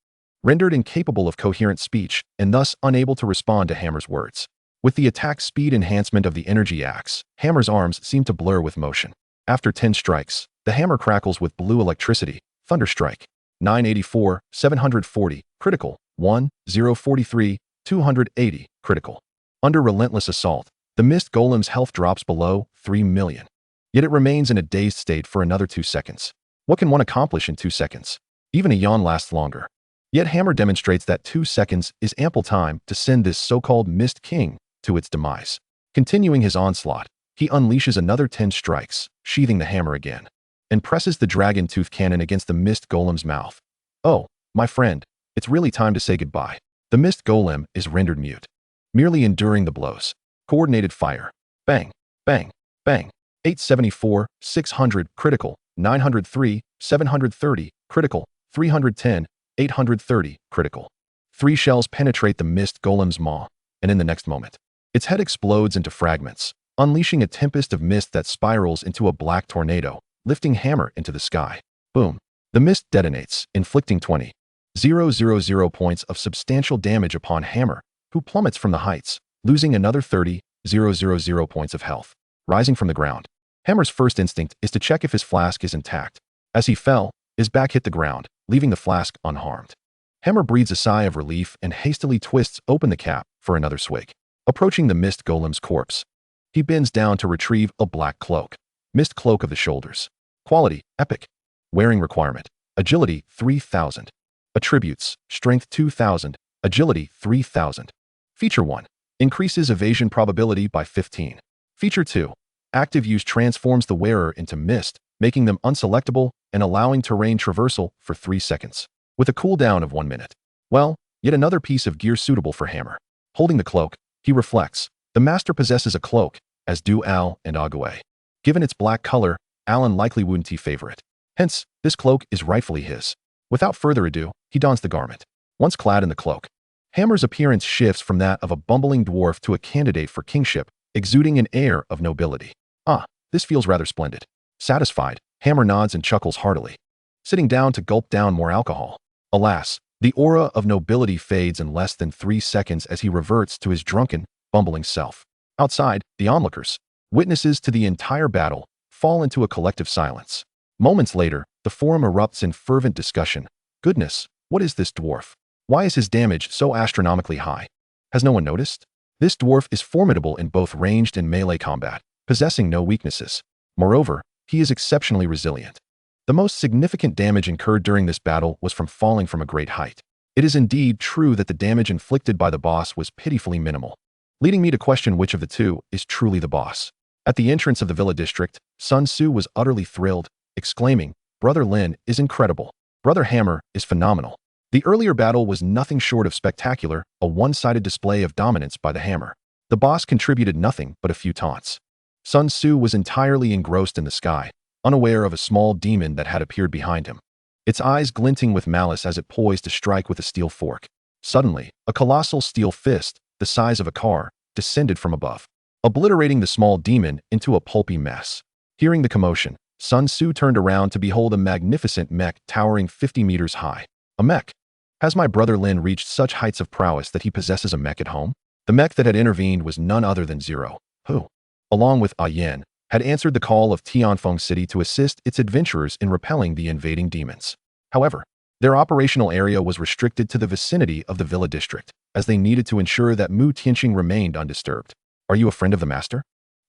rendered incapable of coherent speech and thus unable to respond to Hammer's words. With the attack speed enhancement of the energy axe, Hammer's arms seem to blur with motion. After 10 strikes, the hammer crackles with blue electricity. Thunderstrike. 984, 740, critical. 1043, 280, critical. Under relentless assault, the Mist Golem's health drops below 3 million. Yet it remains in a dazed state for another 2 seconds. What can one accomplish in 2 seconds? Even a yawn lasts longer. Yet Hammer demonstrates that 2 seconds is ample time to send this so-called Mist King to its demise. Continuing his onslaught, he unleashes another 10 strikes, sheathing the hammer again, and presses the dragon tooth cannon against the Mist Golem's mouth. Oh, my friend, it's really time to say goodbye. The Mist Golem is rendered mute, merely enduring the blows. Coordinated fire. Bang, bang, bang. 874, 600, critical. 903, 730, critical. 310, 830, critical. 3 shells penetrate the Mist Golem's maw, and in the next moment, its head explodes into fragments, unleashing a tempest of mist that spirals into a black tornado, lifting Hammer into the sky. Boom. The mist detonates, inflicting 20,000 points of substantial damage upon Hammer, who plummets from the heights, losing another 30,000 points of health. Rising from the ground, Hammer's first instinct is to check if his flask is intact. As he fell, his back hit the ground, leaving the flask unharmed. Hammer breathes a sigh of relief and hastily twists open the cap for another swig. Approaching the Mist Golem's corpse, he bends down to retrieve a black cloak. Mist Cloak of the Shoulders. Quality, epic. Wearing requirement, agility 3000. Attributes, strength 2000, agility 3000. Feature 1. Increases evasion probability by 15. Feature 2. Active use transforms the wearer into mist, making them unselectable and allowing terrain traversal for 3 seconds, with a cooldown of 1 minute. Well, yet another piece of gear suitable for Hammer. Holding the cloak, he reflects. The master possesses a cloak, as do Al and Agwe. Given its black color, Alan likely wouldn't favor it. Hence, this cloak is rightfully his. Without further ado, he dons the garment. Once clad in the cloak, Hammer's appearance shifts from that of a bumbling dwarf to a candidate for kingship, exuding an air of nobility. Ah, this feels rather splendid. Satisfied, Hammer nods and chuckles heartily, sitting down to gulp down more alcohol. Alas, the aura of nobility fades in less than 3 seconds as he reverts to his drunken, bumbling self. Outside, the onlookers, witnesses to the entire battle, fall into a collective silence. Moments later, the forum erupts in fervent discussion. Goodness, what is this dwarf? Why is his damage so astronomically high? Has no one noticed? This dwarf is formidable in both ranged and melee combat, possessing no weaknesses. Moreover, he is exceptionally resilient. The most significant damage incurred during this battle was from falling from a great height. It is indeed true that the damage inflicted by the boss was pitifully minimal, leading me to question which of the two is truly the boss. At the entrance of the Villa District, Sun Tzu was utterly thrilled, exclaiming, "Brother Lin is incredible. Brother Hammer is phenomenal." The earlier battle was nothing short of spectacular, a one-sided display of dominance by the hammer. The boss contributed nothing but a few taunts. Sun Tzu was entirely engrossed in the sky, unaware of a small demon that had appeared behind him, its eyes glinting with malice as it poised to strike with a steel fork. Suddenly, a colossal steel fist, the size of a car, descended from above, obliterating the small demon into a pulpy mess. Hearing the commotion, Sun Tzu turned around to behold a magnificent mech towering 50 meters high. A mech? Has my brother Lin reached such heights of prowess that he possesses a mech at home? The mech that had intervened was none other than Zero, who, along with Yen, had answered the call of Tianfeng City to assist its adventurers in repelling the invading demons. However, their operational area was restricted to the vicinity of the Villa District, as they needed to ensure that Mu Tianqing remained undisturbed. "Are you a friend of the master?"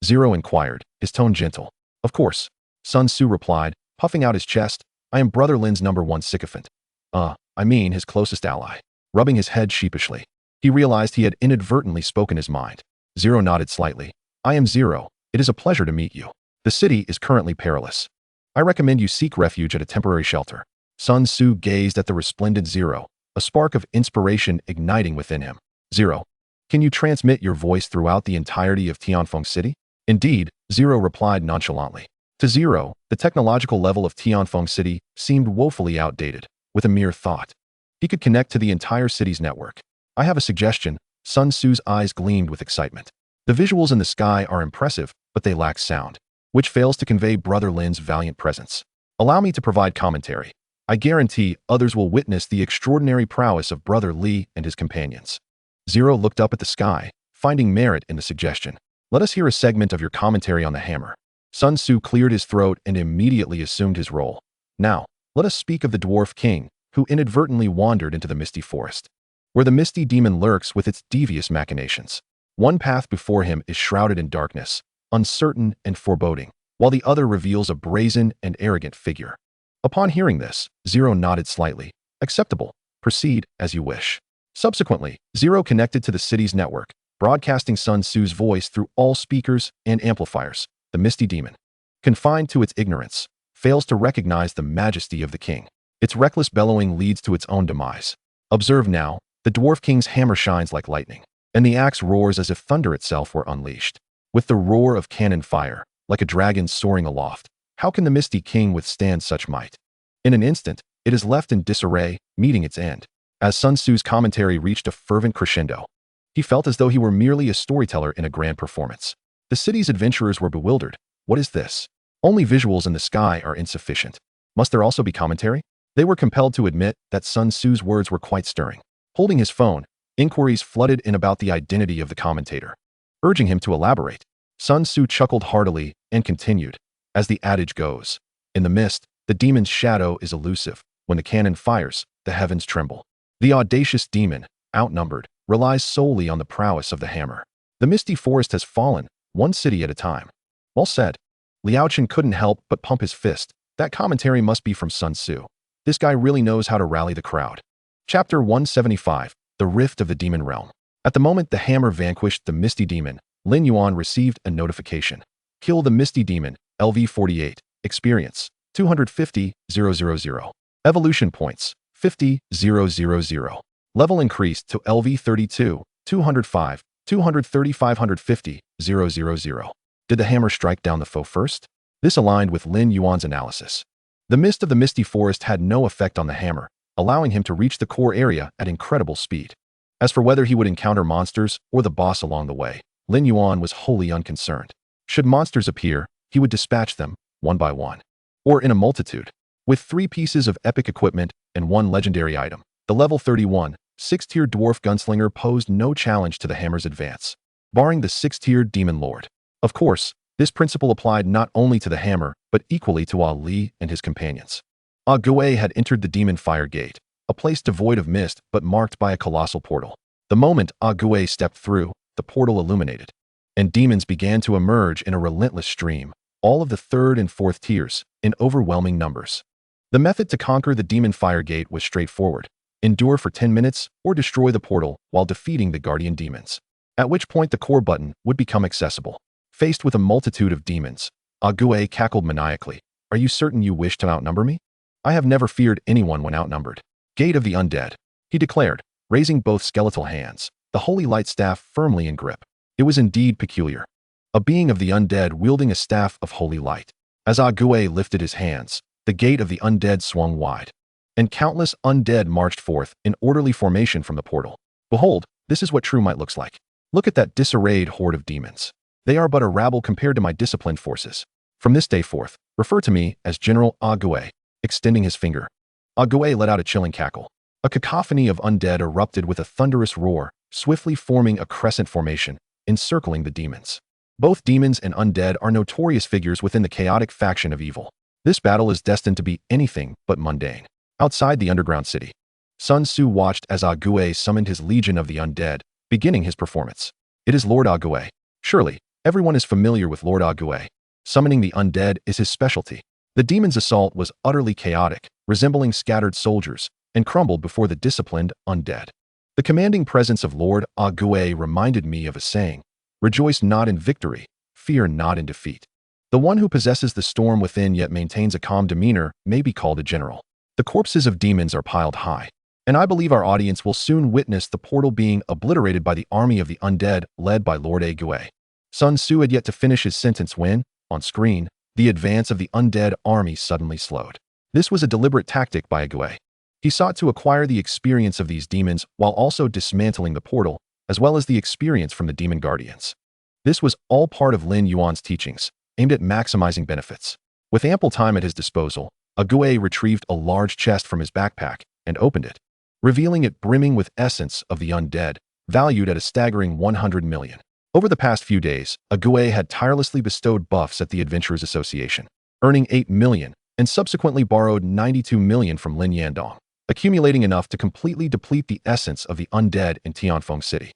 Zero inquired, his tone gentle. "Of course," Sun Tzu replied, puffing out his chest. "I am brother Lin's #1 sycophant. I I mean his closest ally. Rubbing his head sheepishly, he realized he had inadvertently spoken his mind. Zero nodded slightly. I am Zero. It is a pleasure to meet you. The city is currently perilous. I recommend you seek refuge at a temporary shelter. Sun Tzu gazed at the resplendent Zero, a spark of inspiration igniting within him. Zero, can you transmit your voice throughout the entirety of Tianfeng City? Indeed, Zero replied nonchalantly. To Zero, the technological level of Tianfeng City seemed woefully outdated. With a mere thought, he could connect to the entire city's network. I have a suggestion. Sun Tzu's eyes gleamed with excitement. The visuals in the sky are impressive, but they lack sound, which fails to convey Brother Lin's valiant presence. Allow me to provide commentary. I guarantee others will witness the extraordinary prowess of Brother Li and his companions. Zero looked up at the sky, finding merit in the suggestion. Let us hear a segment of your commentary on the hammer. Sun Tzu cleared his throat and immediately assumed his role. Now, let us speak of the Dwarf King, who inadvertently wandered into the misty forest, where the misty demon lurks with its devious machinations. One path before him is shrouded in darkness, uncertain and foreboding, while the other reveals a brazen and arrogant figure. Upon hearing this, Zero nodded slightly. Acceptable. Proceed as you wish. Subsequently, Zero connected to the city's network, broadcasting Sun Tzu's voice through all speakers and amplifiers. The misty demon, confined to its ignorance, fails to recognize the majesty of the king. Its reckless bellowing leads to its own demise. Observe now, the Dwarf King's hammer shines like lightning, and the axe roars as if thunder itself were unleashed. With the roar of cannon fire, like a dragon soaring aloft, how can the misty king withstand such might? In an instant, it is left in disarray, meeting its end. As Sun Tzu's commentary reached a fervent crescendo, he felt as though he were merely a storyteller in a grand performance. The city's adventurers were bewildered. What is this? Only visuals in the sky are insufficient. Must there also be commentary? They were compelled to admit that Sun Tzu's words were quite stirring. Holding his phone, inquiries flooded in about the identity of the commentator, urging him to elaborate. Sun Tzu chuckled heartily and continued. As the adage goes, in the mist, the demon's shadow is elusive. When the cannon fires, the heavens tremble. The audacious demon, outnumbered, relies solely on the prowess of the hammer. The misty forest has fallen, one city at a time. Well said. Liaochen couldn't help but pump his fist. That commentary must be from Sun Tzu. This guy really knows how to rally the crowd. Chapter 175, The Rift of the Demon Realm. At the moment the hammer vanquished the misty demon, Lin Yuan received a notification. Kill the misty demon, LV48. Experience, 250,000. Evolution points, 50,000. Level increased to LV32, 205, 235,550,000. Did the hammer strike down the foe first? This aligned with Lin Yuan's analysis. The mist of the misty forest had no effect on the hammer, allowing him to reach the core area at incredible speed. As for whether he would encounter monsters or the boss along the way, Lin Yuan was wholly unconcerned. Should monsters appear, he would dispatch them, one by one, or in a multitude. With 3 pieces of epic equipment and 1 legendary item, the level 31, 6-tier dwarf gunslinger posed no challenge to the hammer's advance, barring the 6-tiered demon lord. Of course, this principle applied not only to the hammer, but equally to Ali and his companions. Gui had entered the demon fire gate, a place devoid of mist but marked by a colossal portal. The moment Gui stepped through, the portal illuminated, and demons began to emerge in a relentless stream, all of the 3rd and 4th tiers, in overwhelming numbers. The method to conquer the demon fire gate was straightforward. Endure for 10 minutes or destroy the portal while defeating the guardian demons, at which point the core button would become accessible. Faced with a multitude of demons, Gui cackled maniacally. Are you certain you wish to outnumber me? I have never feared anyone when outnumbered. Gate of the Undead, he declared, raising both skeletal hands, the holy light staff firmly in grip. It was indeed peculiar. A being of the undead wielding a staff of holy light. As Gui lifted his hands, the gate of the undead swung wide, and countless undead marched forth in orderly formation from the portal. Behold, this is what true might looks like. Look at that disarrayed horde of demons. They are but a rabble compared to my disciplined forces. From this day forth, refer to me as General Gui, extending his finger. Gui let out a chilling cackle. A cacophony of undead erupted with a thunderous roar, swiftly forming a crescent formation, encircling the demons. Both demons and undead are notorious figures within the chaotic faction of evil. This battle is destined to be anything but mundane. Outside the underground city, Sun Tzu watched as Gui summoned his legion of the undead, beginning his performance. It is Lord Gui. Surely, everyone is familiar with Lord Gui. Summoning the undead is his specialty. The demon's assault was utterly chaotic, resembling scattered soldiers, and crumbled before the disciplined undead. The commanding presence of Lord Ague reminded me of a saying, "Rejoice not in victory, fear not in defeat." The one who possesses the storm within yet maintains a calm demeanor may be called a general. The corpses of demons are piled high, and I believe our audience will soon witness the portal being obliterated by the army of the undead led by Lord Ague. Sun Tzu had yet to finish his sentence when, on screen, the advance of the undead army suddenly slowed. This was a deliberate tactic by Ague. He sought to acquire the experience of these demons while also dismantling the portal, as well as the experience from the demon guardians. This was all part of Lin Yuan's teachings, aimed at maximizing benefits. With ample time at his disposal, Ague retrieved a large chest from his backpack and opened it, revealing it brimming with essence of the undead, valued at a staggering 100 million. Over the past few days, Ague had tirelessly bestowed buffs at the Adventurers Association, earning 8 million, and subsequently borrowed 92 million from Lin Yandong, accumulating enough to completely deplete the essence of the undead in Tianfeng City.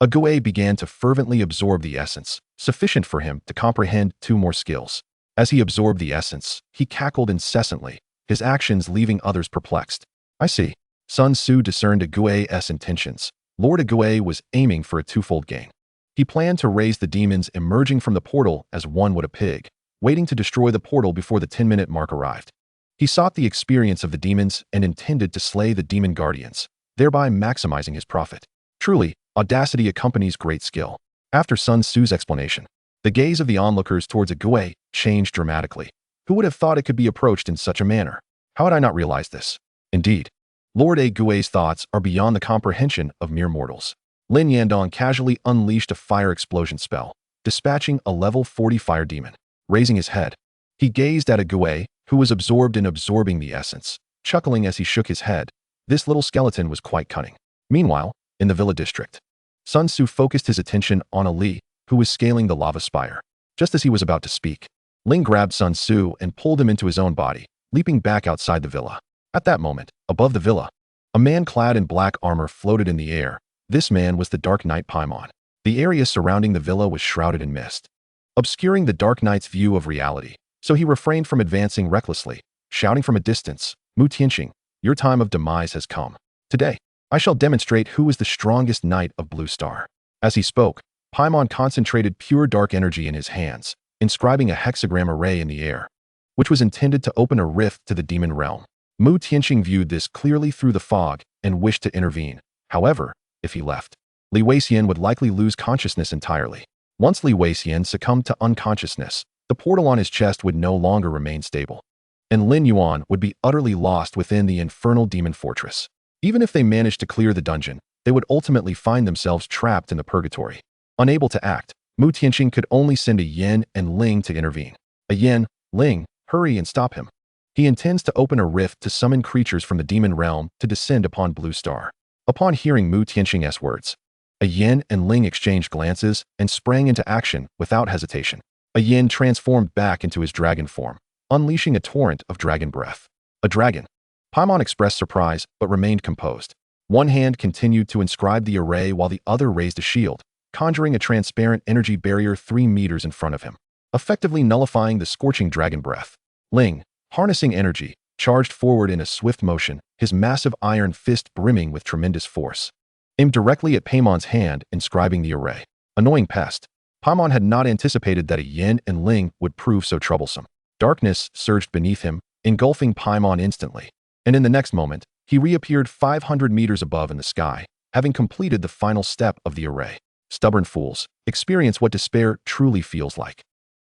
Ague began to fervently absorb the essence, sufficient for him to comprehend 2 more skills. As he absorbed the essence, he cackled incessantly, his actions leaving others perplexed. I see. Sun Tzu discerned Ague's intentions. Lord Ague was aiming for a twofold gain. He planned to raise the demons emerging from the portal as one would a pig, waiting to destroy the portal before the 10-minute mark arrived. He sought the experience of the demons and intended to slay the demon guardians, thereby maximizing his profit. Truly, audacity accompanies great skill. After Sun Tzu's explanation, the gaze of the onlookers towards Ague changed dramatically. Who would have thought it could be approached in such a manner? How had I not realized this? Indeed, Lord Ague's thoughts are beyond the comprehension of mere mortals. Lin Yandong casually unleashed a fire explosion spell, dispatching a level 40 fire demon. Raising his head, he gazed at Ague, who was absorbed in absorbing the essence, chuckling as he shook his head. This little skeleton was quite cunning. Meanwhile, in the Villa district, Sun Tzu focused his attention on Ali, who was scaling the lava spire. Just as he was about to speak, Ling grabbed Sun Tzu and pulled him into his own body, leaping back outside the villa. At that moment, above the villa, a man clad in black armor floated in the air. This man was the Dark Knight Paimon. The area surrounding the villa was shrouded in mist, obscuring the Dark Knight's view of reality, so he refrained from advancing recklessly, shouting from a distance, "Mu Tianqing, your time of demise has come. Today, I shall demonstrate who is the strongest knight of Blue Star." As he spoke, Paimon concentrated pure dark energy in his hands, inscribing a hexagram array in the air, which was intended to open a rift to the demon realm. Mu Tianqing viewed this clearly through the fog and wished to intervene. However, if he left, Li Weixian would likely lose consciousness entirely. Once Li Weixian succumbed to unconsciousness, the portal on his chest would no longer remain stable, and Lin Yuan would be utterly lost within the infernal demon fortress. Even if they managed to clear the dungeon, they would ultimately find themselves trapped in the purgatory. Unable to act, Mu Tianqing could only send a Yin and Ling to intervene. A Yin, Ling, hurry and stop him. He intends to open a rift to summon creatures from the demon realm to descend upon Blue Star. Upon hearing Mu Tianqing's words, a Yin and Ling exchanged glances and sprang into action without hesitation. A Yin transformed back into his dragon form, unleashing a torrent of dragon breath. A dragon. Paimon expressed surprise but remained composed. One hand continued to inscribe the array while the other raised a shield, conjuring a transparent energy barrier 3 meters in front of him, effectively nullifying the scorching dragon breath. Ling, harnessing energy, charged forward in a swift motion, his massive iron fist brimming with tremendous force, aimed directly at Paimon's hand, inscribing the array. Annoying pest. Paimon had not anticipated that a Yin and Ling would prove so troublesome. Darkness surged beneath him, engulfing Paimon instantly, and in the next moment, he reappeared 500 meters above in the sky, having completed the final step of the array. Stubborn fools, experience what despair truly feels like.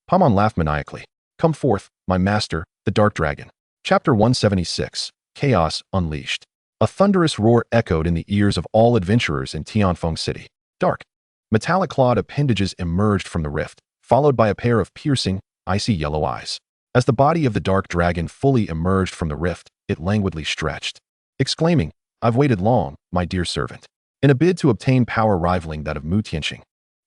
Paimon laughed maniacally. Come forth, my master, the Dark Dragon. Chapter 176, Chaos Unleashed. A thunderous roar echoed in the ears of all adventurers in Tianfeng City. Dark, metallic clawed appendages emerged from the rift, followed by a pair of piercing, icy yellow eyes. As the body of the Dark Dragon fully emerged from the rift, it languidly stretched, exclaiming, "I've waited long, my dear servant." In a bid to obtain power rivaling that of Mu Tianqing,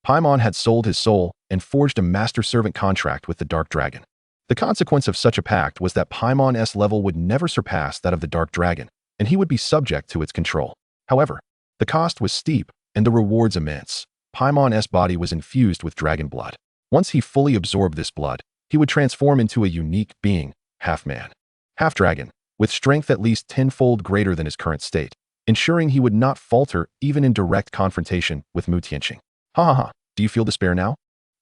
Paimon had sold his soul and forged a master-servant contract with the Dark Dragon. The consequence of such a pact was that Paimon's level would never surpass that of the Dark Dragon, and he would be subject to its control. However, the cost was steep and the rewards immense. Paimon's body was infused with dragon blood. Once he fully absorbed this blood, he would transform into a unique being, half man, half dragon, with strength at least tenfold greater than his current state, ensuring he would not falter even in direct confrontation with Mu Tianqing. Ha ha ha, do you feel despair now?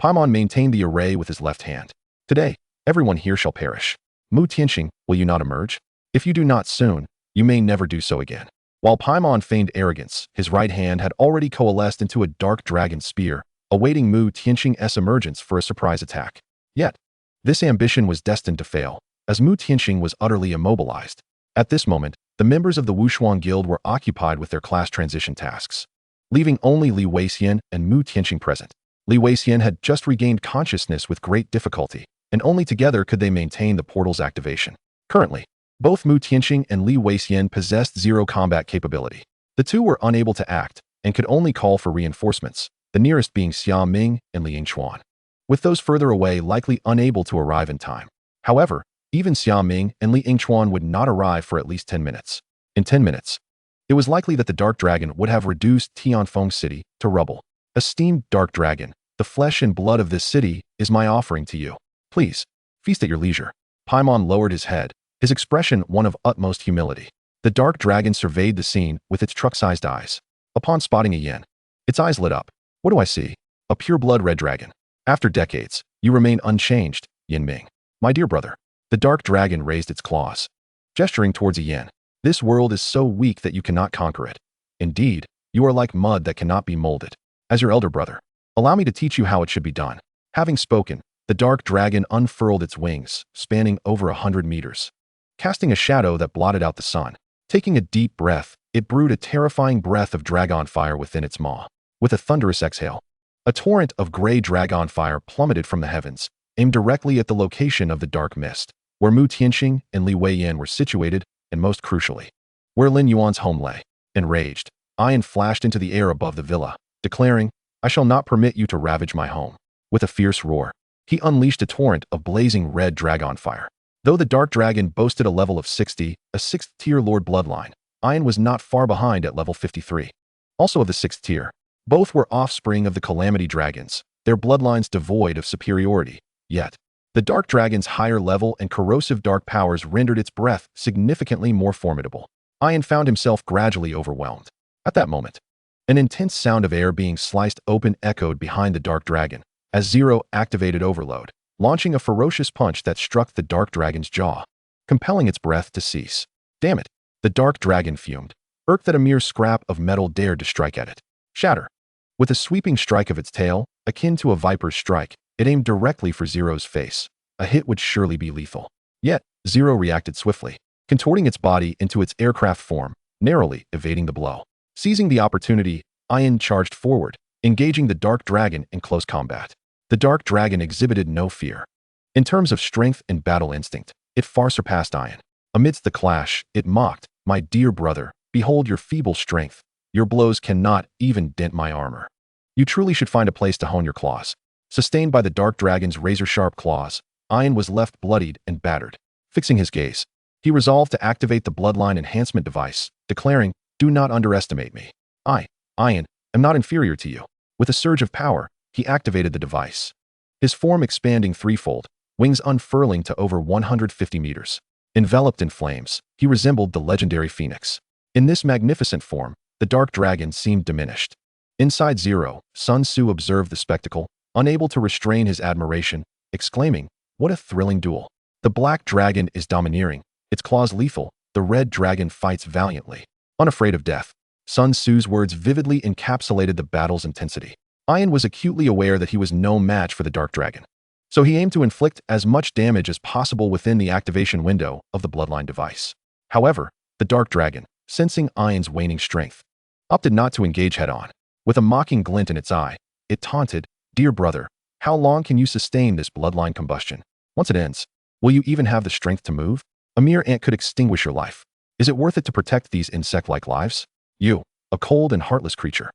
Paimon maintained the array with his left hand. Today, everyone here shall perish. Mu Tianqing, will you not emerge? If you do not soon, you may never do so again. While Paimon feigned arrogance, his right hand had already coalesced into a dark dragon spear, awaiting Mu Tianqing's emergence for a surprise attack. Yet, this ambition was destined to fail, as Mu Tianqing was utterly immobilized. At this moment, the members of the Wushuang Guild were occupied with their class transition tasks, leaving only Li Weixian and Mu Tianqing present. Li Weixian had just regained consciousness with great difficulty, and only together could they maintain the portal's activation. Currently, both Mu Tianqing and Li Weixian possessed zero combat capability. The two were unable to act, and could only call for reinforcements, the nearest being Xia Ming and Li Yingchuan, with those further away likely unable to arrive in time. However, even Xia Ming and Li Yingchuan would not arrive for at least 10 minutes. In 10 minutes, it was likely that the Dark Dragon would have reduced Tianfeng City to rubble. Esteemed Dark Dragon, the flesh and blood of this city is my offering to you. Please, feast at your leisure. Paimon lowered his head, his expression one of utmost humility. The Dark Dragon surveyed the scene with its truck-sized eyes. Upon spotting a yin, its eyes lit up. What do I see? A pure-blood red dragon. After decades, you remain unchanged, Yin Ming. My dear brother. The Dark Dragon raised its claws, gesturing towards a yin. This world is so weak that you cannot conquer it. Indeed, you are like mud that cannot be molded. As your elder brother, allow me to teach you how it should be done. Having spoken, the Dark Dragon unfurled its wings, spanning over 100 meters, casting a shadow that blotted out the sun. Taking a deep breath, it brewed a terrifying breath of dragon fire within its maw. With a thunderous exhale, a torrent of gray dragon fire plummeted from the heavens, aimed directly at the location of the dark mist, where Mu Tianqing and Li Weiyan were situated, and most crucially, where Lin Yuan's home lay. Enraged, Ian flashed into the air above the villa, declaring, I shall not permit you to ravage my home. With a fierce roar, he unleashed a torrent of blazing red dragon fire. Though the Dark Dragon boasted a level of 60, a 6th-tier Lord bloodline, Ian was not far behind at level 53. Also of the 6th tier, both were offspring of the Calamity Dragons, their bloodlines devoid of superiority. Yet, the Dark Dragon's higher level and corrosive dark powers rendered its breath significantly more formidable. Ian found himself gradually overwhelmed. At that moment, an intense sound of air being sliced open echoed behind the Dark Dragon, as Zero activated Overload, launching a ferocious punch that struck the Dark Dragon's jaw, compelling its breath to cease. Damn it! The Dark Dragon fumed, irked that a mere scrap of metal dared to strike at it. Shatter! With a sweeping strike of its tail, akin to a viper's strike, it aimed directly for Zero's face. A hit would surely be lethal. Yet, Zero reacted swiftly, contorting its body into its aircraft form, narrowly evading the blow. Seizing the opportunity, Ian charged forward, engaging the Dark Dragon in close combat. The Dark Dragon exhibited no fear. In terms of strength and battle instinct, it far surpassed Ian. Amidst the clash, it mocked, My dear brother, behold your feeble strength. Your blows cannot even dent my armor. You truly should find a place to hone your claws. Sustained by the Dark Dragon's razor-sharp claws, Ian was left bloodied and battered. Fixing his gaze, he resolved to activate the bloodline enhancement device, declaring, Do not underestimate me. Ian, am not inferior to you. With a surge of power, he activated the device. His form expanding threefold, wings unfurling to over 150 meters. Enveloped in flames, he resembled the legendary Phoenix. In this magnificent form, the Dark Dragon seemed diminished. Inside Zero, Sun Tzu observed the spectacle, unable to restrain his admiration, exclaiming, What a thrilling duel. The Black Dragon is domineering, its claws lethal, the Red Dragon fights valiantly. Unafraid of death, Sun Tzu's words vividly encapsulated the battle's intensity. Ian was acutely aware that he was no match for the Dark Dragon, so he aimed to inflict as much damage as possible within the activation window of the bloodline device. However, the Dark Dragon, sensing Ian's waning strength, opted not to engage head-on. With a mocking glint in its eye, it taunted, Dear brother, how long can you sustain this bloodline combustion? Once it ends, will you even have the strength to move? A mere ant could extinguish your life. Is it worth it to protect these insect-like lives? You, a cold and heartless creature,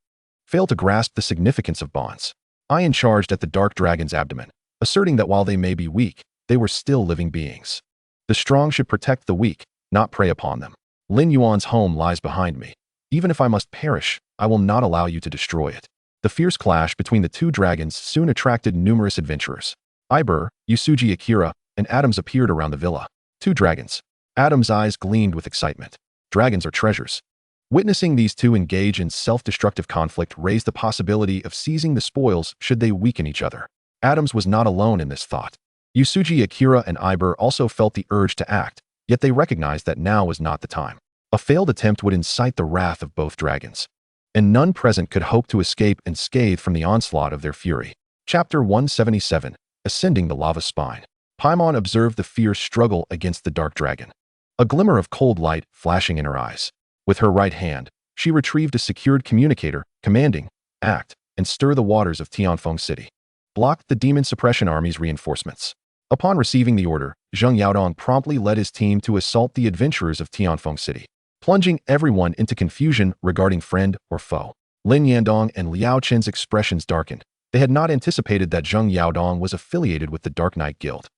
fail to grasp the significance of bonds. Ian charged at the Dark Dragon's abdomen, asserting that while they may be weak, they were still living beings. The strong should protect the weak, not prey upon them. Lin Yuan's home lies behind me. Even if I must perish, I will not allow you to destroy it. The fierce clash between the two dragons soon attracted numerous adventurers. Iber, Yusuji Akira, and Adams appeared around the villa. Two dragons, Adam's eyes gleamed with excitement. Dragons are treasures. Witnessing these two engage in self-destructive conflict raised the possibility of seizing the spoils should they weaken each other. Adams was not alone in this thought. Yusuji, Akira, and Iber also felt the urge to act, yet they recognized that now was not the time. A failed attempt would incite the wrath of both dragons, and none present could hope to escape unscathed from the onslaught of their fury. Chapter 177, Ascending the Lava Spine. Paimon observed the fierce struggle against the dark dragon. A glimmer of cold light flashing in her eyes. With her right hand, she retrieved a secured communicator, commanding, act, and stir the waters of Tianfeng City. Blocked the demon suppression army's reinforcements. Upon receiving the order, Zheng Yaodong promptly led his team to assault the adventurers of Tianfeng City, plunging everyone into confusion regarding friend or foe. Lin Yandong and Liao Chen's expressions darkened. They had not anticipated that Zheng Yaodong was affiliated with the Dark Knight Guild.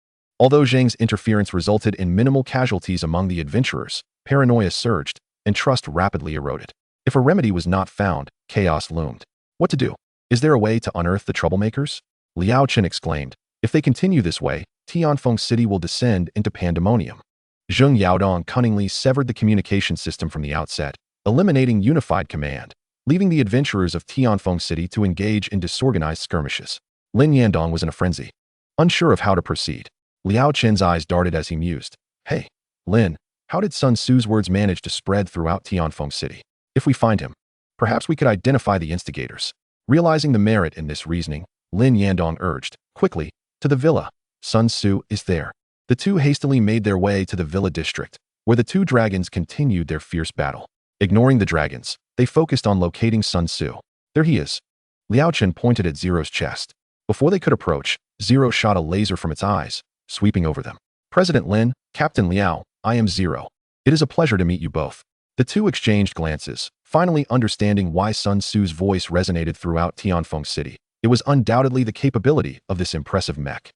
Although Zheng's interference resulted in minimal casualties among the adventurers, paranoia surged, and trust rapidly eroded. If a remedy was not found, chaos loomed. What to do? Is there a way to unearth the troublemakers? Liao Chen exclaimed. If they continue this way, Tianfeng City will descend into pandemonium. Zheng Yaodong cunningly severed the communication system from the outset, eliminating unified command, leaving the adventurers of Tianfeng City to engage in disorganized skirmishes. Lin Yandong was in a frenzy, unsure of how to proceed. Liao Chen's eyes darted as he mused. Hey, Lin, how did Sun Tzu's words manage to spread throughout Tianfeng City? If we find him, perhaps we could identify the instigators. Realizing the merit in this reasoning, Lin Yandong urged, quickly, to the villa. Sun Tzu is there. The two hastily made their way to the villa district, where the two dragons continued their fierce battle. Ignoring the dragons, they focused on locating Sun Tzu. There he is. Liao Chen pointed at Zero's chest. Before they could approach, Zero shot a laser from its eyes, sweeping over them. President Lin, Captain Liao, I am Zero. It is a pleasure to meet you both. The two exchanged glances, finally understanding why Sun Tzu's voice resonated throughout Tianfeng City. It was undoubtedly the capability of this impressive mech.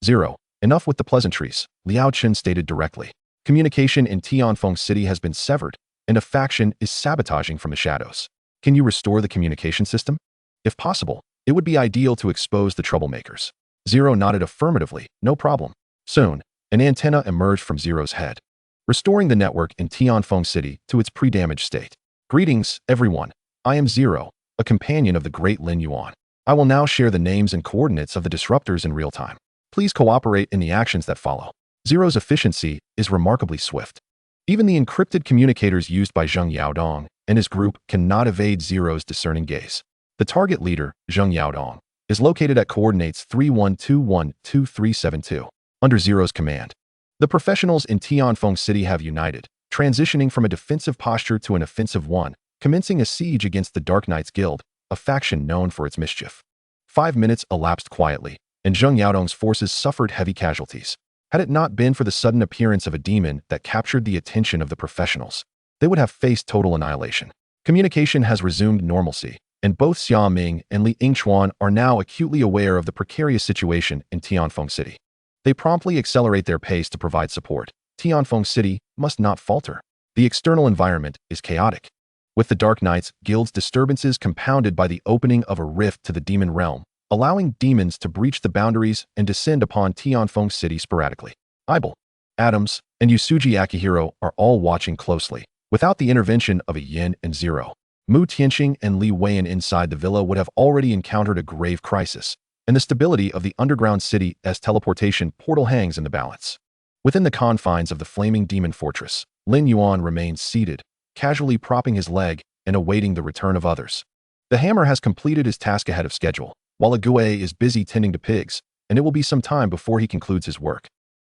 Zero, enough with the pleasantries, Liao Chen stated directly. Communication in Tianfeng City has been severed, and a faction is sabotaging from the shadows. Can you restore the communication system? If possible, it would be ideal to expose the troublemakers. Zero nodded affirmatively, no problem. Soon, an antenna emerged from Zero's head, restoring the network in Tianfeng City to its pre-damaged state. Greetings, everyone. I am Zero, a companion of the great Lin Yuan. I will now share the names and coordinates of the disruptors in real time. Please cooperate in the actions that follow. Zero's efficiency is remarkably swift. Even the encrypted communicators used by Zheng Yaodong and his group cannot evade Zero's discerning gaze. The target leader, Zheng Yaodong, is located at coordinates 31212372, under Zero's command. The professionals in Tianfeng City have united, transitioning from a defensive posture to an offensive one, commencing a siege against the Dark Knights Guild, a faction known for its mischief. 5 minutes elapsed quietly, and Zheng Yaodong's forces suffered heavy casualties. Had it not been for the sudden appearance of a demon that captured the attention of the professionals, they would have faced total annihilation. Communication has resumed normalcy, and both Xia Ming and Li Yingchuan are now acutely aware of the precarious situation in Tianfeng City. They promptly accelerate their pace to provide support. Tianfeng City must not falter. The external environment is chaotic, with the Dark Knights Guild's disturbances compounded by the opening of a rift to the demon realm, allowing demons to breach the boundaries and descend upon Tianfeng City sporadically. Ibel, Adams, and Yusuji Akihiro are all watching closely. Without the intervention of a Yin and Zero, Mu Tianxing and Li Weian inside the villa would have already encountered a grave crisis, and the stability of the underground city's teleportation portal hangs in the balance. Within the confines of the flaming demon fortress, Lin Yuan remains seated, casually propping his leg and awaiting the return of others. The hammer has completed his task ahead of schedule, while Ague is busy tending to pigs, and it will be some time before he concludes his work.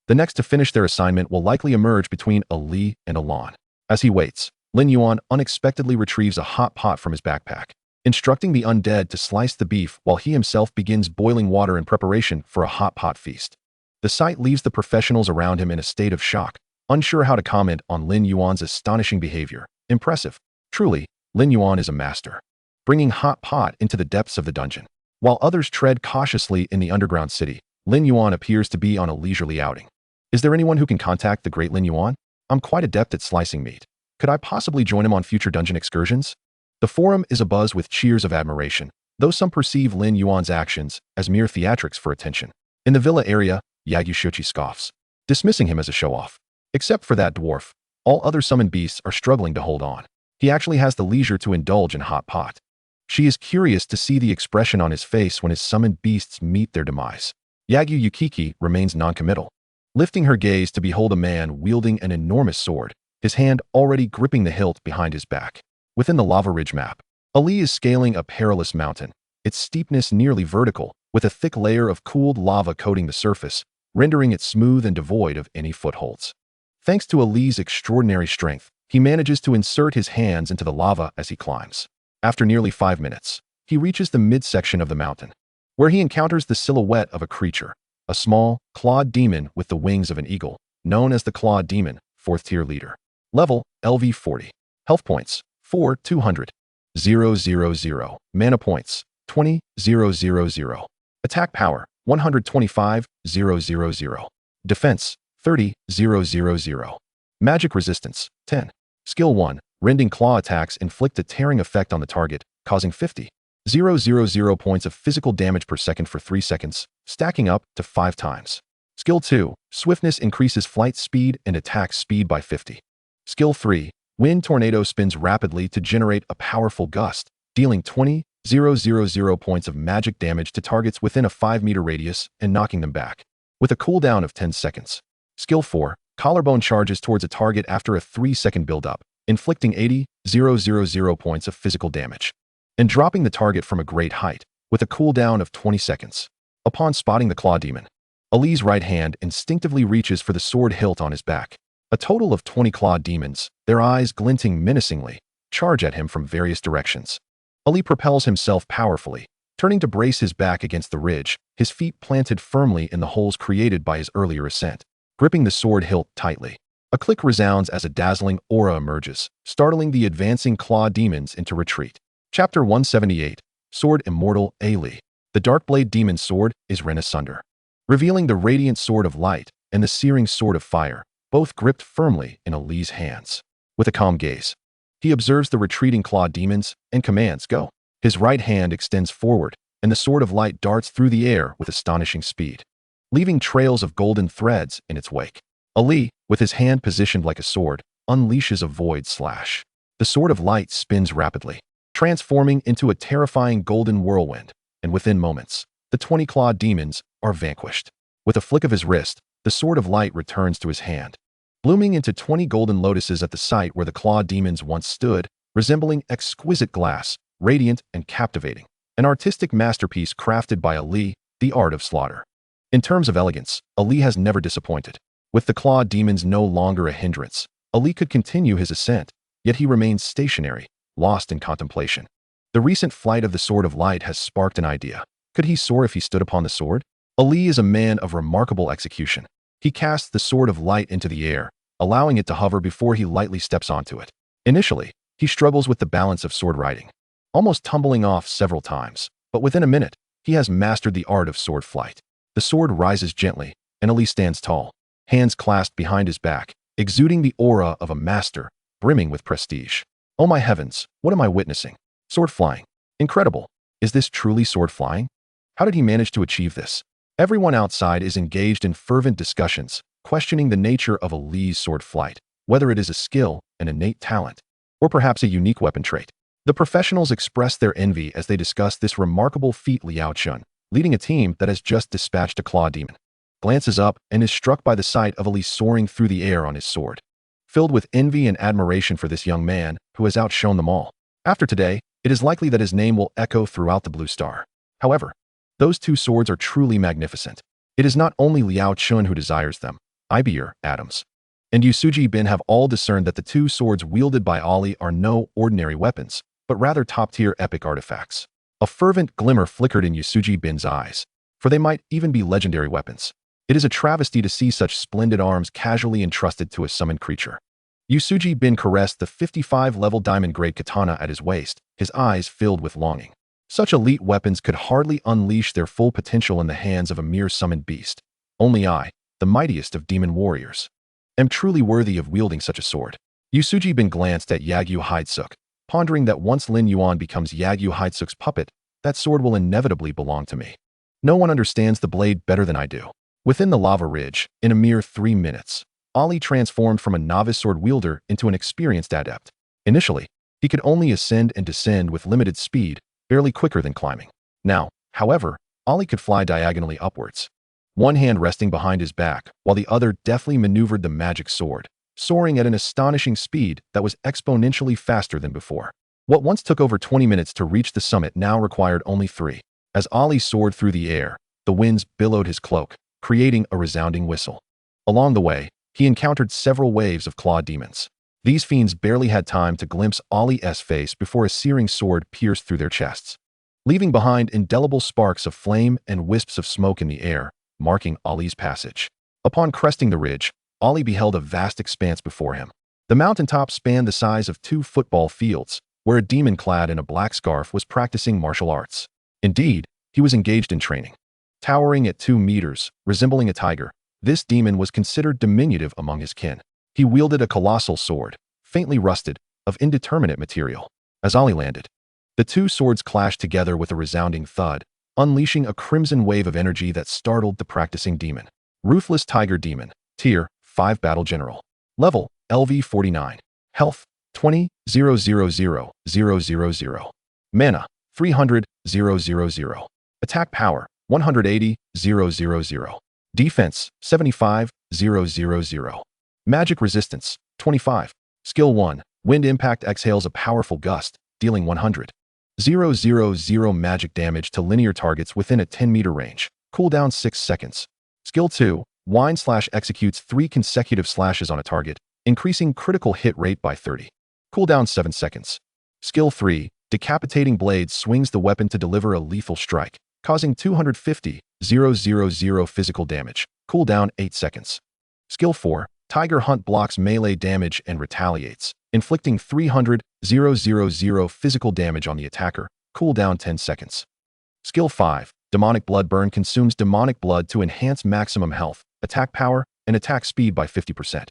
The next to finish their assignment will likely emerge between a Li and a Lan. As he waits, Lin Yuan unexpectedly retrieves a hot pot from his backpack, instructing the undead to slice the beef while he himself begins boiling water in preparation for a hot pot feast. The sight leaves the professionals around him in a state of shock, unsure how to comment on Lin Yuan's astonishing behavior. Impressive. Truly, Lin Yuan is a master, bringing hot pot into the depths of the dungeon. While others tread cautiously in the underground city, Lin Yuan appears to be on a leisurely outing. Is there anyone who can contact the great Lin Yuan? I'm quite adept at slicing meat. Could I possibly join him on future dungeon excursions? The forum is abuzz with cheers of admiration, though some perceive Lin Yuan's actions as mere theatrics for attention. In the villa area, Yagyu Shochi scoffs, dismissing him as a show-off. Except for that dwarf, all other summoned beasts are struggling to hold on. He actually has the leisure to indulge in hot pot. She is curious to see the expression on his face when his summoned beasts meet their demise. Yagyu Yukiki remains noncommittal, lifting her gaze to behold a man wielding an enormous sword, his hand already gripping the hilt behind his back. Within the lava ridge map, Ali is scaling a perilous mountain, its steepness nearly vertical, with a thick layer of cooled lava coating the surface, rendering it smooth and devoid of any footholds. Thanks to Ali's extraordinary strength, he manages to insert his hands into the lava as he climbs. After nearly 5 minutes, he reaches the midsection of the mountain, where he encounters the silhouette of a creature, a small, clawed demon with the wings of an eagle, known as the Clawed Demon, 4th tier leader. Level, LV 40. Health points, 4, 200. 000. Mana points, 20, 000. Attack power, 125, 000. Defense, 30, 000. Magic resistance, 10. Skill 1. Rending claw attacks inflict a tearing effect on the target, causing 50, 000 points of physical damage per second for 3 seconds, stacking up to 5 times. Skill 2. Swiftness increases flight speed and attack speed by 50. Skill 3. Wind tornado spins rapidly to generate a powerful gust, dealing 20, 000 points of magic damage to targets within a 5-meter radius and knocking them back, with a cooldown of 10 seconds. Skill 4. Collarbone charges towards a target after a 3-second build-up, inflicting 80, 000 points of physical damage, and dropping the target from a great height, with a cooldown of 20 seconds. Upon spotting the Claw Demon, Ali's right hand instinctively reaches for the sword hilt on his back. A total of 20 clawed demons, their eyes glinting menacingly, charge at him from various directions. Ali propels himself powerfully, turning to brace his back against the ridge, his feet planted firmly in the holes created by his earlier ascent, gripping the sword hilt tightly. A click resounds as a dazzling aura emerges, startling the advancing claw demons into retreat. Chapter 178. Sword Immortal Ali. The Darkblade Demon's sword is rent asunder, revealing the radiant sword of light and the searing sword of fire, both gripped firmly in Ali's hands. With a calm gaze, he observes the retreating claw demons and commands, "Go." His right hand extends forward, and the sword of light darts through the air with astonishing speed, leaving trails of golden threads in its wake. Ali, with his hand positioned like a sword, unleashes a void slash. The sword of light spins rapidly, transforming into a terrifying golden whirlwind, and within moments, the 20 clawed demons are vanquished. With a flick of his wrist, the sword of light returns to his hand, blooming into 20 golden lotuses at the site where the clawed demons once stood, resembling exquisite glass, radiant and captivating, an artistic masterpiece crafted by Ali, the art of slaughter. In terms of elegance, Ali has never disappointed. With the clawed demons no longer a hindrance, Ali could continue his ascent, yet he remains stationary, lost in contemplation. The recent flight of the sword of light has sparked an idea. Could he soar if he stood upon the sword? Ali is a man of remarkable execution. He casts the sword of light into the air, allowing it to hover before he lightly steps onto it. Initially, he struggles with the balance of sword riding, almost tumbling off several times, but within a minute, he has mastered the art of sword flight. The sword rises gently, and Ali stands tall, hands clasped behind his back, exuding the aura of a master, brimming with prestige. Oh my heavens, what am I witnessing? Sword flying. Incredible. Is this truly sword flying? How did he manage to achieve this? Everyone outside is engaged in fervent discussions, questioning the nature of Ali's sword flight, whether it is a skill, an innate talent, or perhaps a unique weapon trait. The professionals express their envy as they discuss this remarkable feat. Liao Chun, leading a team that has just dispatched a claw demon, glances up and is struck by the sight of Ali soaring through the air on his sword. Filled with envy and admiration for this young man who has outshone them all. After today, it is likely that his name will echo throughout the Blue Star. However, those two swords are truly magnificent. It is not only Liao Chun who desires them. Ibir, Adams, and Yusuji Bin have all discerned that the two swords wielded by Ali are no ordinary weapons, but rather top-tier epic artifacts. A fervent glimmer flickered in Yusuji Bin's eyes, for they might even be legendary weapons. It is a travesty to see such splendid arms casually entrusted to a summoned creature. Yusuji Bin caressed the 55-level diamond-grade katana at his waist, his eyes filled with longing. Such elite weapons could hardly unleash their full potential in the hands of a mere summoned beast. Only I, the mightiest of demon warriors, am truly worthy of wielding such a sword. Yusuji Bin glanced at Yagyu Hidesuk, pondering that once Lin Yuan becomes Yagyu Hidesuk's puppet, that sword will inevitably belong to me. No one understands the blade better than I do. Within the lava ridge, in a mere 3 minutes, Ollie transformed from a novice sword wielder into an experienced adept. Initially, he could only ascend and descend with limited speed, barely quicker than climbing. Now, however, Ollie could fly diagonally upwards, one hand resting behind his back, while the other deftly maneuvered the magic sword, soaring at an astonishing speed that was exponentially faster than before. What once took over 20 minutes to reach the summit now required only 3. As Ollie soared through the air, the winds billowed his cloak, creating a resounding whistle. Along the way, he encountered several waves of claw demons. These fiends barely had time to glimpse Ollie's face before a searing sword pierced through their chests, leaving behind indelible sparks of flame and wisps of smoke in the air, marking Ollie's passage. Upon cresting the ridge, Ollie beheld a vast expanse before him. The mountaintop spanned the size of 2 football fields, where a demon clad in a black scarf was practicing martial arts. Indeed, he was engaged in training. Towering at 2 meters, resembling a tiger, this demon was considered diminutive among his kin. He wielded a colossal sword, faintly rusted, of indeterminate material. As Ollie landed, the 2 swords clashed together with a resounding thud, unleashing a crimson wave of energy that startled the practicing demon. Ruthless Tiger Demon, Tier 5 Battle General. Level, LV 49. Health, 20, 000. Mana, 300, 000. Attack Power, 180, 000. Defense, 75, 000. Magic Resistance, 25. Skill 1. Wind Impact exhales a powerful gust, dealing 100, 000 magic damage to linear targets within a 10-meter range. Cooldown 6 seconds. Skill 2. Wind Slash executes 3 consecutive slashes on a target, increasing critical hit rate by 30. Cooldown 7 seconds. Skill 3. Decapitating Blade swings the weapon to deliver a lethal strike, causing 250, 000 physical damage. Cooldown 8 seconds. Skill 4. Tiger Hunt blocks melee damage and retaliates, inflicting 300, 000 physical damage on the attacker. Cooldown 10 seconds. Skill 5. Demonic Blood Burn consumes demonic blood to enhance maximum health, attack power, and attack speed by 50%.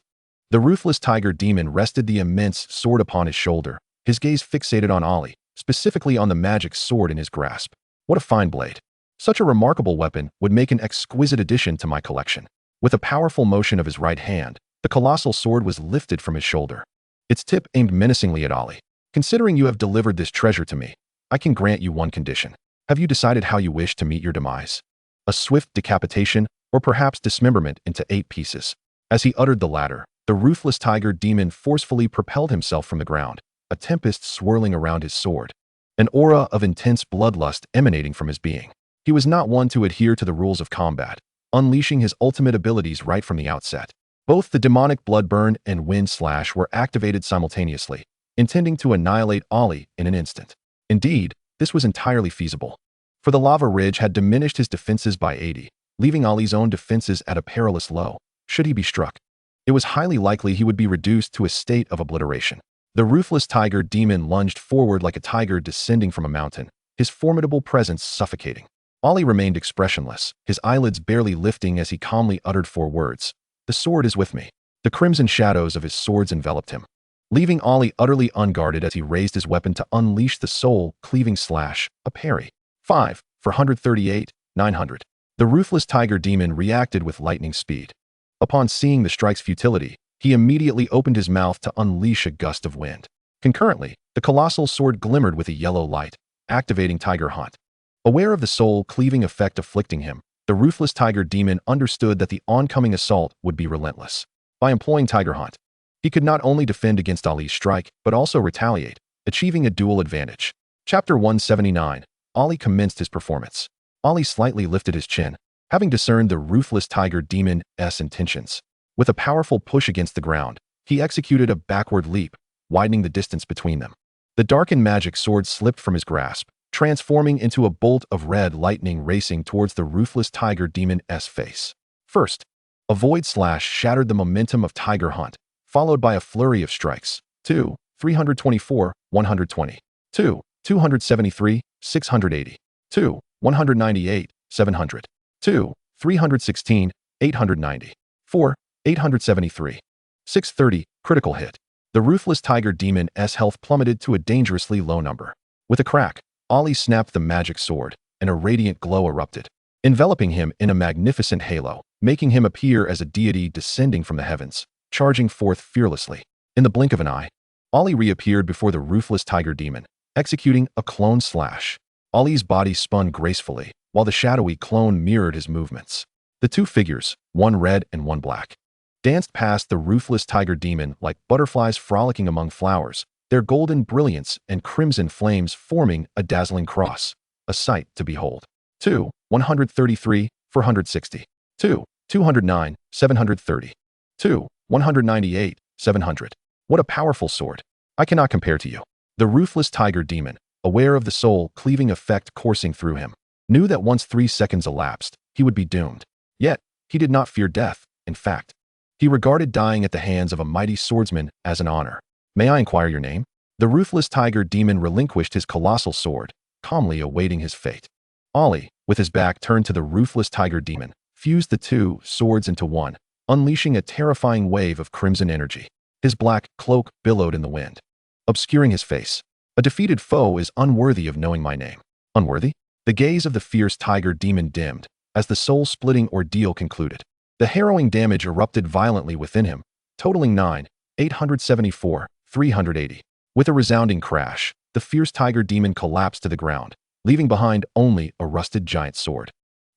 The Ruthless Tiger Demon rested the immense sword upon his shoulder, his gaze fixated on Ollie, specifically on the magic sword in his grasp. What a fine blade. Such a remarkable weapon would make an exquisite addition to my collection. With a powerful motion of his right hand, the colossal sword was lifted from his shoulder, its tip aimed menacingly at Ollie. Considering you have delivered this treasure to me, I can grant you one condition. Have you decided how you wish to meet your demise? A swift decapitation, or perhaps dismemberment into 8 pieces? As he uttered the latter, the Ruthless Tiger Demon forcefully propelled himself from the ground, a tempest swirling around his sword, an aura of intense bloodlust emanating from his being. He was not one to adhere to the rules of combat, unleashing his ultimate abilities right from the outset. Both the demonic blood burn and wind slash were activated simultaneously, intending to annihilate Ollie in an instant. Indeed, this was entirely feasible, for the lava ridge had diminished his defenses by 80, leaving Ollie's own defenses at a perilous low. Should he be struck, it was highly likely he would be reduced to a state of obliteration. The Ruthless Tiger Demon lunged forward like a tiger descending from a mountain, his formidable presence suffocating. Ollie remained expressionless, his eyelids barely lifting as he calmly uttered 4 words. The sword is with me. The crimson shadows of his swords enveloped him, leaving Ollie utterly unguarded as he raised his weapon to unleash the soul-cleaving slash, a parry. 5, for 138, 900. The Ruthless Tiger Demon reacted with lightning speed. Upon seeing the strike's futility, he immediately opened his mouth to unleash a gust of wind. Concurrently, the colossal sword glimmered with a yellow light, activating Tiger Hunt. Aware of the soul-cleaving effect afflicting him, the Ruthless Tiger Demon understood that the oncoming assault would be relentless. By employing Tiger Hunt, he could not only defend against Ollie's strike, but also retaliate, achieving a dual advantage. Chapter 179. Ollie commenced his performance. Ollie slightly lifted his chin, having discerned the Ruthless Tiger Demon's intentions. With a powerful push against the ground, he executed a backward leap, widening the distance between them. The darkened magic sword slipped from his grasp, transforming into a bolt of red lightning racing towards the Ruthless Tiger Demon's face. First, a void slash shattered the momentum of Tiger Hunt, followed by a flurry of strikes. 2, 324, 120. 2, 273, 680. 2, 198, 700. 2, 316, 890. 4, 873. 630, critical hit. The Ruthless Tiger Demon's health plummeted to a dangerously low number. With a crack, Ollie snapped the magic sword, and a radiant glow erupted. enveloping him in a magnificent halo, making him appear as a deity descending from the heavens, charging forth fearlessly. In the blink of an eye, Ali reappeared before the ruthless tiger demon, executing a clone slash. Ali's body spun gracefully, while the shadowy clone mirrored his movements. The two figures, one red and one black, danced past the ruthless tiger demon like butterflies frolicking among flowers, their golden brilliance and crimson flames forming a dazzling cross, a sight to behold. 2, 133, 460. 2, 209, 730. 2, 198, 700. What a powerful sword. I cannot compare to you. The ruthless tiger demon, aware of the soul-cleaving effect coursing through him, knew that once 3 seconds elapsed, he would be doomed. Yet, he did not fear death. In fact, he regarded dying at the hands of a mighty swordsman as an honor. May I inquire your name? The ruthless tiger demon relinquished his colossal sword, calmly awaiting his fate. Ali, with his back turned to the ruthless tiger demon, fused the two swords into one, unleashing a terrifying wave of crimson energy. His black cloak billowed in the wind, obscuring his face. A defeated foe is unworthy of knowing my name. Unworthy? The gaze of the fierce tiger demon dimmed as the soul-splitting ordeal concluded. The harrowing damage erupted violently within him, totaling 9,874, 380. With a resounding crash, the fierce tiger demon collapsed to the ground, leaving behind only a rusted giant sword.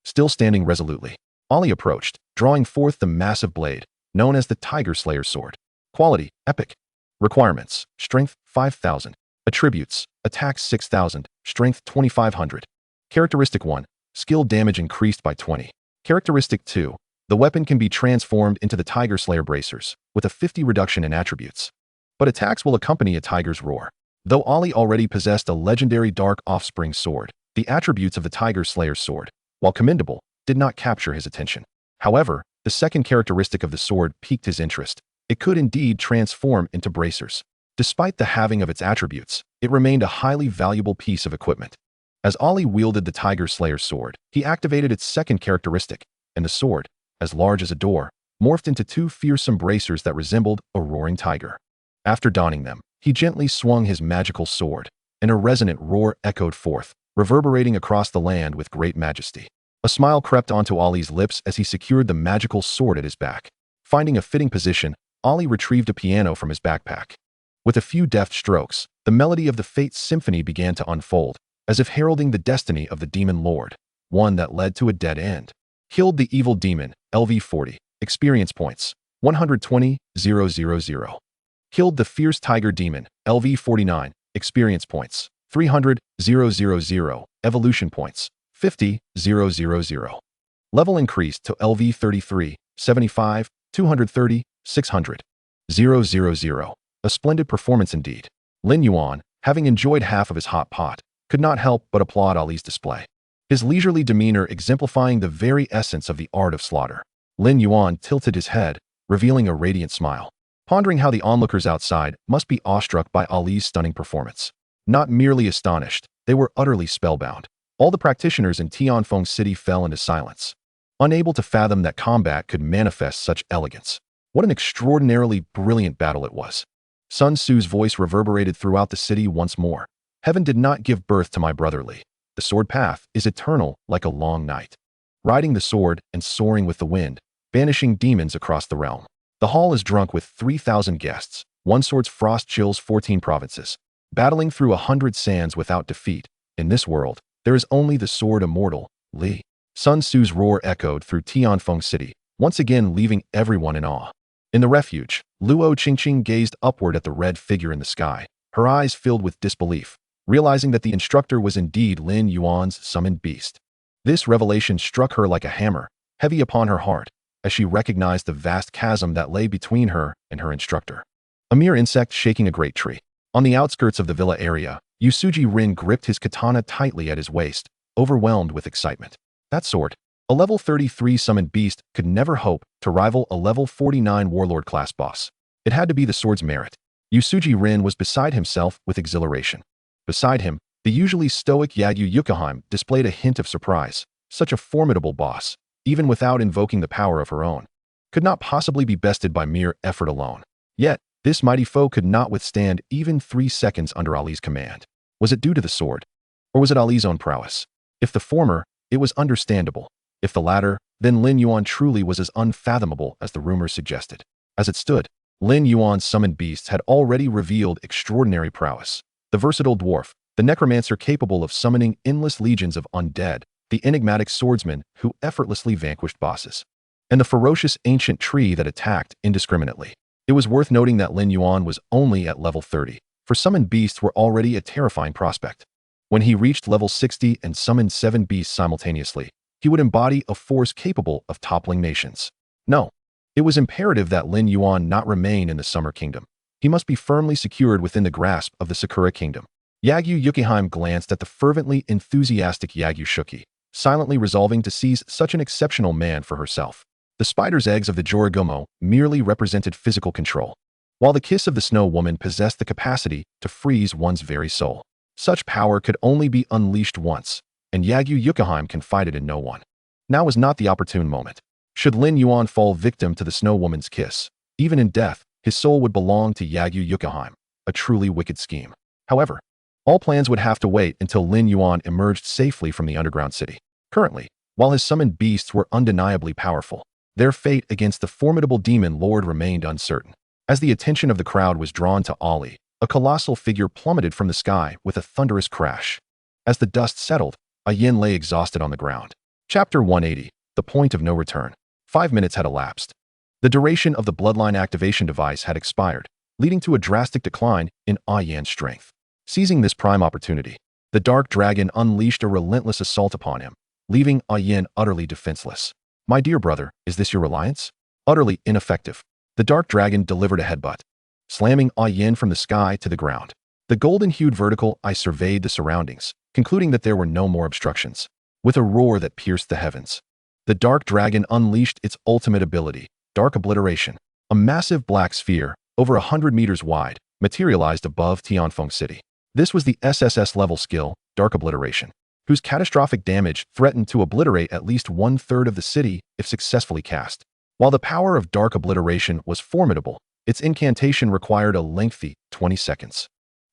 Still standing resolutely, Ali approached, drawing forth the massive blade, known as the Tiger Slayer's sword. Quality, epic. Requirements, strength, 5,000. Attributes, attack 6,000, strength 2,500. Characteristic 1, skill damage increased by 20. Characteristic 2, the weapon can be transformed into the Tiger Slayer bracers, with a 50 reduction in attributes. But attacks will accompany a tiger's roar. Though Ali already possessed a legendary Dark Offspring sword, the attributes of the Tiger Slayer's sword, while commendable, did not capture his attention. However, the second characteristic of the sword piqued his interest. It could indeed transform into bracers. Despite the halving of its attributes, it remained a highly valuable piece of equipment. As Ali wielded the Tiger Slayer's sword, he activated its second characteristic, and the sword, as large as a door, morphed into two fearsome bracers that resembled a roaring tiger. After donning them, he gently swung his magical sword, and a resonant roar echoed forth, reverberating across the land with great majesty. A smile crept onto Ali's lips as he secured the magical sword at his back. Finding a fitting position, Ali retrieved a piano from his backpack. With a few deft strokes, the melody of the Fates Symphony began to unfold, as if heralding the destiny of the Demon Lord, one that led to a dead end. Killed the evil demon, LV 40. Experience points, 120,000. Killed the fierce tiger demon, LV 49. Experience points, 300,000. Evolution points, 50,000. Level increased to LV 33, 75, 230, 600. 000. A splendid performance indeed. Lin Yuan, having enjoyed half of his hot pot, could not help but applaud Ali's display. His leisurely demeanor exemplifying the very essence of the art of slaughter. Lin Yuan tilted his head, revealing a radiant smile, pondering how the onlookers outside must be awestruck by Ali's stunning performance. Not merely astonished, they were utterly spellbound. All the practitioners in Tianfeng City fell into silence, unable to fathom that combat could manifest such elegance. What an extraordinarily brilliant battle it was. Sun Tzu's voice reverberated throughout the city once more. Heaven did not give birth to my brother Li. The sword path is eternal like a long night. Riding the sword and soaring with the wind, banishing demons across the realm. The hall is drunk with 3,000 guests. One sword's frost chills 14 provinces. Battling through 100 sands without defeat. In this world, there is only the sword immortal, Li. Sun Tzu's roar echoed through Tianfeng City, once again leaving everyone in awe. In the refuge, Luo Qingqing gazed upward at the red figure in the sky, her eyes filled with disbelief, realizing that the instructor was indeed Lin Yuan's summoned beast. This revelation struck her like a hammer, heavy upon her heart, as she recognized the vast chasm that lay between her and her instructor. A mere insect shaking a great tree. On the outskirts of the villa area, Yusuji Rin gripped his katana tightly at his waist, overwhelmed with excitement. That sword, a level 33 summoned beast, could never hope to rival a level 49 warlord class boss. It had to be the sword's merit. Yusuji Rin was beside himself with exhilaration. Beside him, the usually stoic Yagyu Yukaheim displayed a hint of surprise. Such a formidable boss, even without invoking the power of her own, could not possibly be bested by mere effort alone. Yet, this mighty foe could not withstand even 3 seconds under Ali's command. Was it due to the sword? Or was it Ali's own prowess? If the former, it was understandable. If the latter, then Lin Yuan truly was as unfathomable as the rumors suggested. As it stood, Lin Yuan's summoned beasts had already revealed extraordinary prowess. The versatile dwarf, the necromancer capable of summoning endless legions of undead, the enigmatic swordsman who effortlessly vanquished bosses, and the ferocious ancient tree that attacked indiscriminately. It was worth noting that Lin Yuan was only at level 30, for summoned beasts were already a terrifying prospect. When he reached level 60 and summoned 7 beasts simultaneously, he would embody a force capable of toppling nations. No, it was imperative that Lin Yuan not remain in the Summer Kingdom. He must be firmly secured within the grasp of the Sakura Kingdom. Yagyu Yukiheim glanced at the fervently enthusiastic Yagyu Shuki, silently resolving to seize such an exceptional man for herself. The spider's eggs of the Jorigomo merely represented physical control, while the kiss of the Snow Woman possessed the capacity to freeze one's very soul. Such power could only be unleashed once, and Yagyu Yukiheim confided in no one. Now was not the opportune moment. Should Lin Yuan fall victim to the Snow Woman's kiss, even in death, his soul would belong to Yagyu Yukiheim, a truly wicked scheme. However, all plans would have to wait until Lin Yuan emerged safely from the underground city. Currently, while his summoned beasts were undeniably powerful, their fate against the formidable demon lord remained uncertain. As the attention of the crowd was drawn to Ali, a colossal figure plummeted from the sky with a thunderous crash. As the dust settled, a yin lay exhausted on the ground. Chapter 180, The Point of No Return. 5 minutes had elapsed. The duration of the bloodline activation device had expired, leading to a drastic decline in Yan's strength. Seizing this prime opportunity, the Dark Dragon unleashed a relentless assault upon him, leaving Yan utterly defenseless. My dear brother, is this your reliance? Utterly ineffective. The Dark Dragon delivered a headbutt, slamming Yan from the sky to the ground. The golden-hued vertical eye surveyed the surroundings, concluding that there were no more obstructions. With a roar that pierced the heavens, the Dark Dragon unleashed its ultimate ability, Dark Obliteration. A massive black sphere, over 100 meters wide, materialized above Tianfeng City. This was the SSS-level skill, Dark Obliteration, whose catastrophic damage threatened to obliterate at least 1/3 of the city if successfully cast. While the power of Dark Obliteration was formidable, its incantation required a lengthy 20 seconds,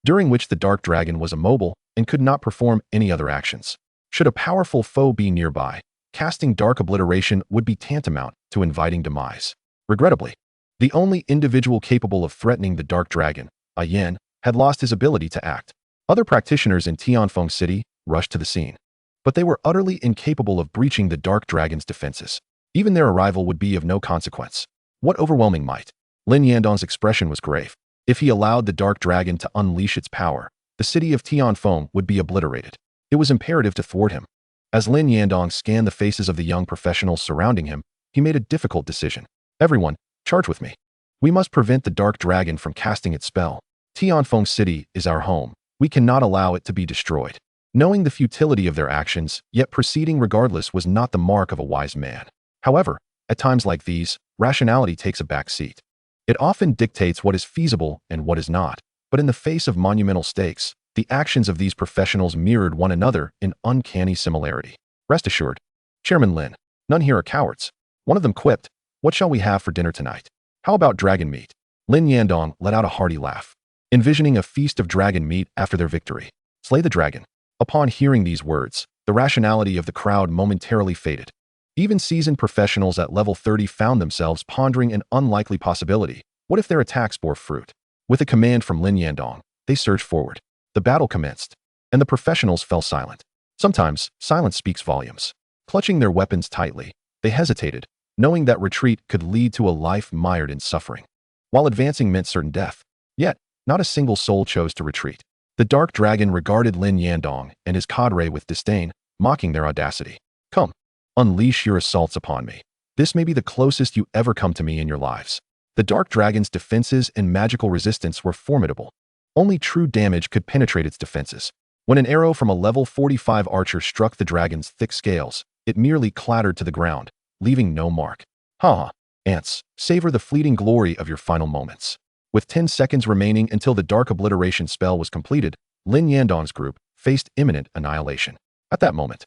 during which the Dark Dragon was immobile and could not perform any other actions. Should a powerful foe be nearby, casting Dark Obliteration would be tantamount to inviting demise. Regrettably, the only individual capable of threatening the Dark Dragon, Yan, had lost his ability to act. Other practitioners in Tianfeng City rushed to the scene, but they were utterly incapable of breaching the Dark Dragon's defenses. Even their arrival would be of no consequence. What overwhelming might! Lin Yandong's expression was grave. If he allowed the Dark Dragon to unleash its power, the city of Tianfeng would be obliterated. It was imperative to thwart him. As Lin Yandong scanned the faces of the young professionals surrounding him, he made a difficult decision. Everyone, charge with me. We must prevent the Dark Dragon from casting its spell. Tianfeng City is our home. We cannot allow it to be destroyed. Knowing the futility of their actions, yet proceeding regardless was not the mark of a wise man. However, at times like these, rationality takes a back seat. It often dictates what is feasible and what is not, but in the face of monumental stakes, the actions of these professionals mirrored one another in uncanny similarity. Rest assured, Chairman Lin, none here are cowards. One of them quipped, "What shall we have for dinner tonight? How about dragon meat?" Lin Yandong let out a hearty laugh, envisioning a feast of dragon meat after their victory. Slay the dragon. Upon hearing these words, the rationality of the crowd momentarily faded. Even seasoned professionals at level 30 found themselves pondering an unlikely possibility. What if their attacks bore fruit? With a command from Lin Yandong, they surged forward. The battle commenced, and the professionals fell silent. Sometimes, silence speaks volumes. Clutching their weapons tightly, they hesitated, knowing that retreat could lead to a life mired in suffering, while advancing meant certain death. Yet, not a single soul chose to retreat. The Dark Dragon regarded Lin Yandong and his cadre with disdain, mocking their audacity. Come, unleash your assaults upon me. This may be the closest you ever come to me in your lives. The Dark Dragon's defenses and magical resistance were formidable. Only true damage could penetrate its defenses. When an arrow from a level 45 archer struck the dragon's thick scales, it merely clattered to the ground, leaving no mark. Ha! Ants, savor the fleeting glory of your final moments. With 10 seconds remaining until the Dark Obliteration spell was completed, Lin Yandong's group faced imminent annihilation. At that moment,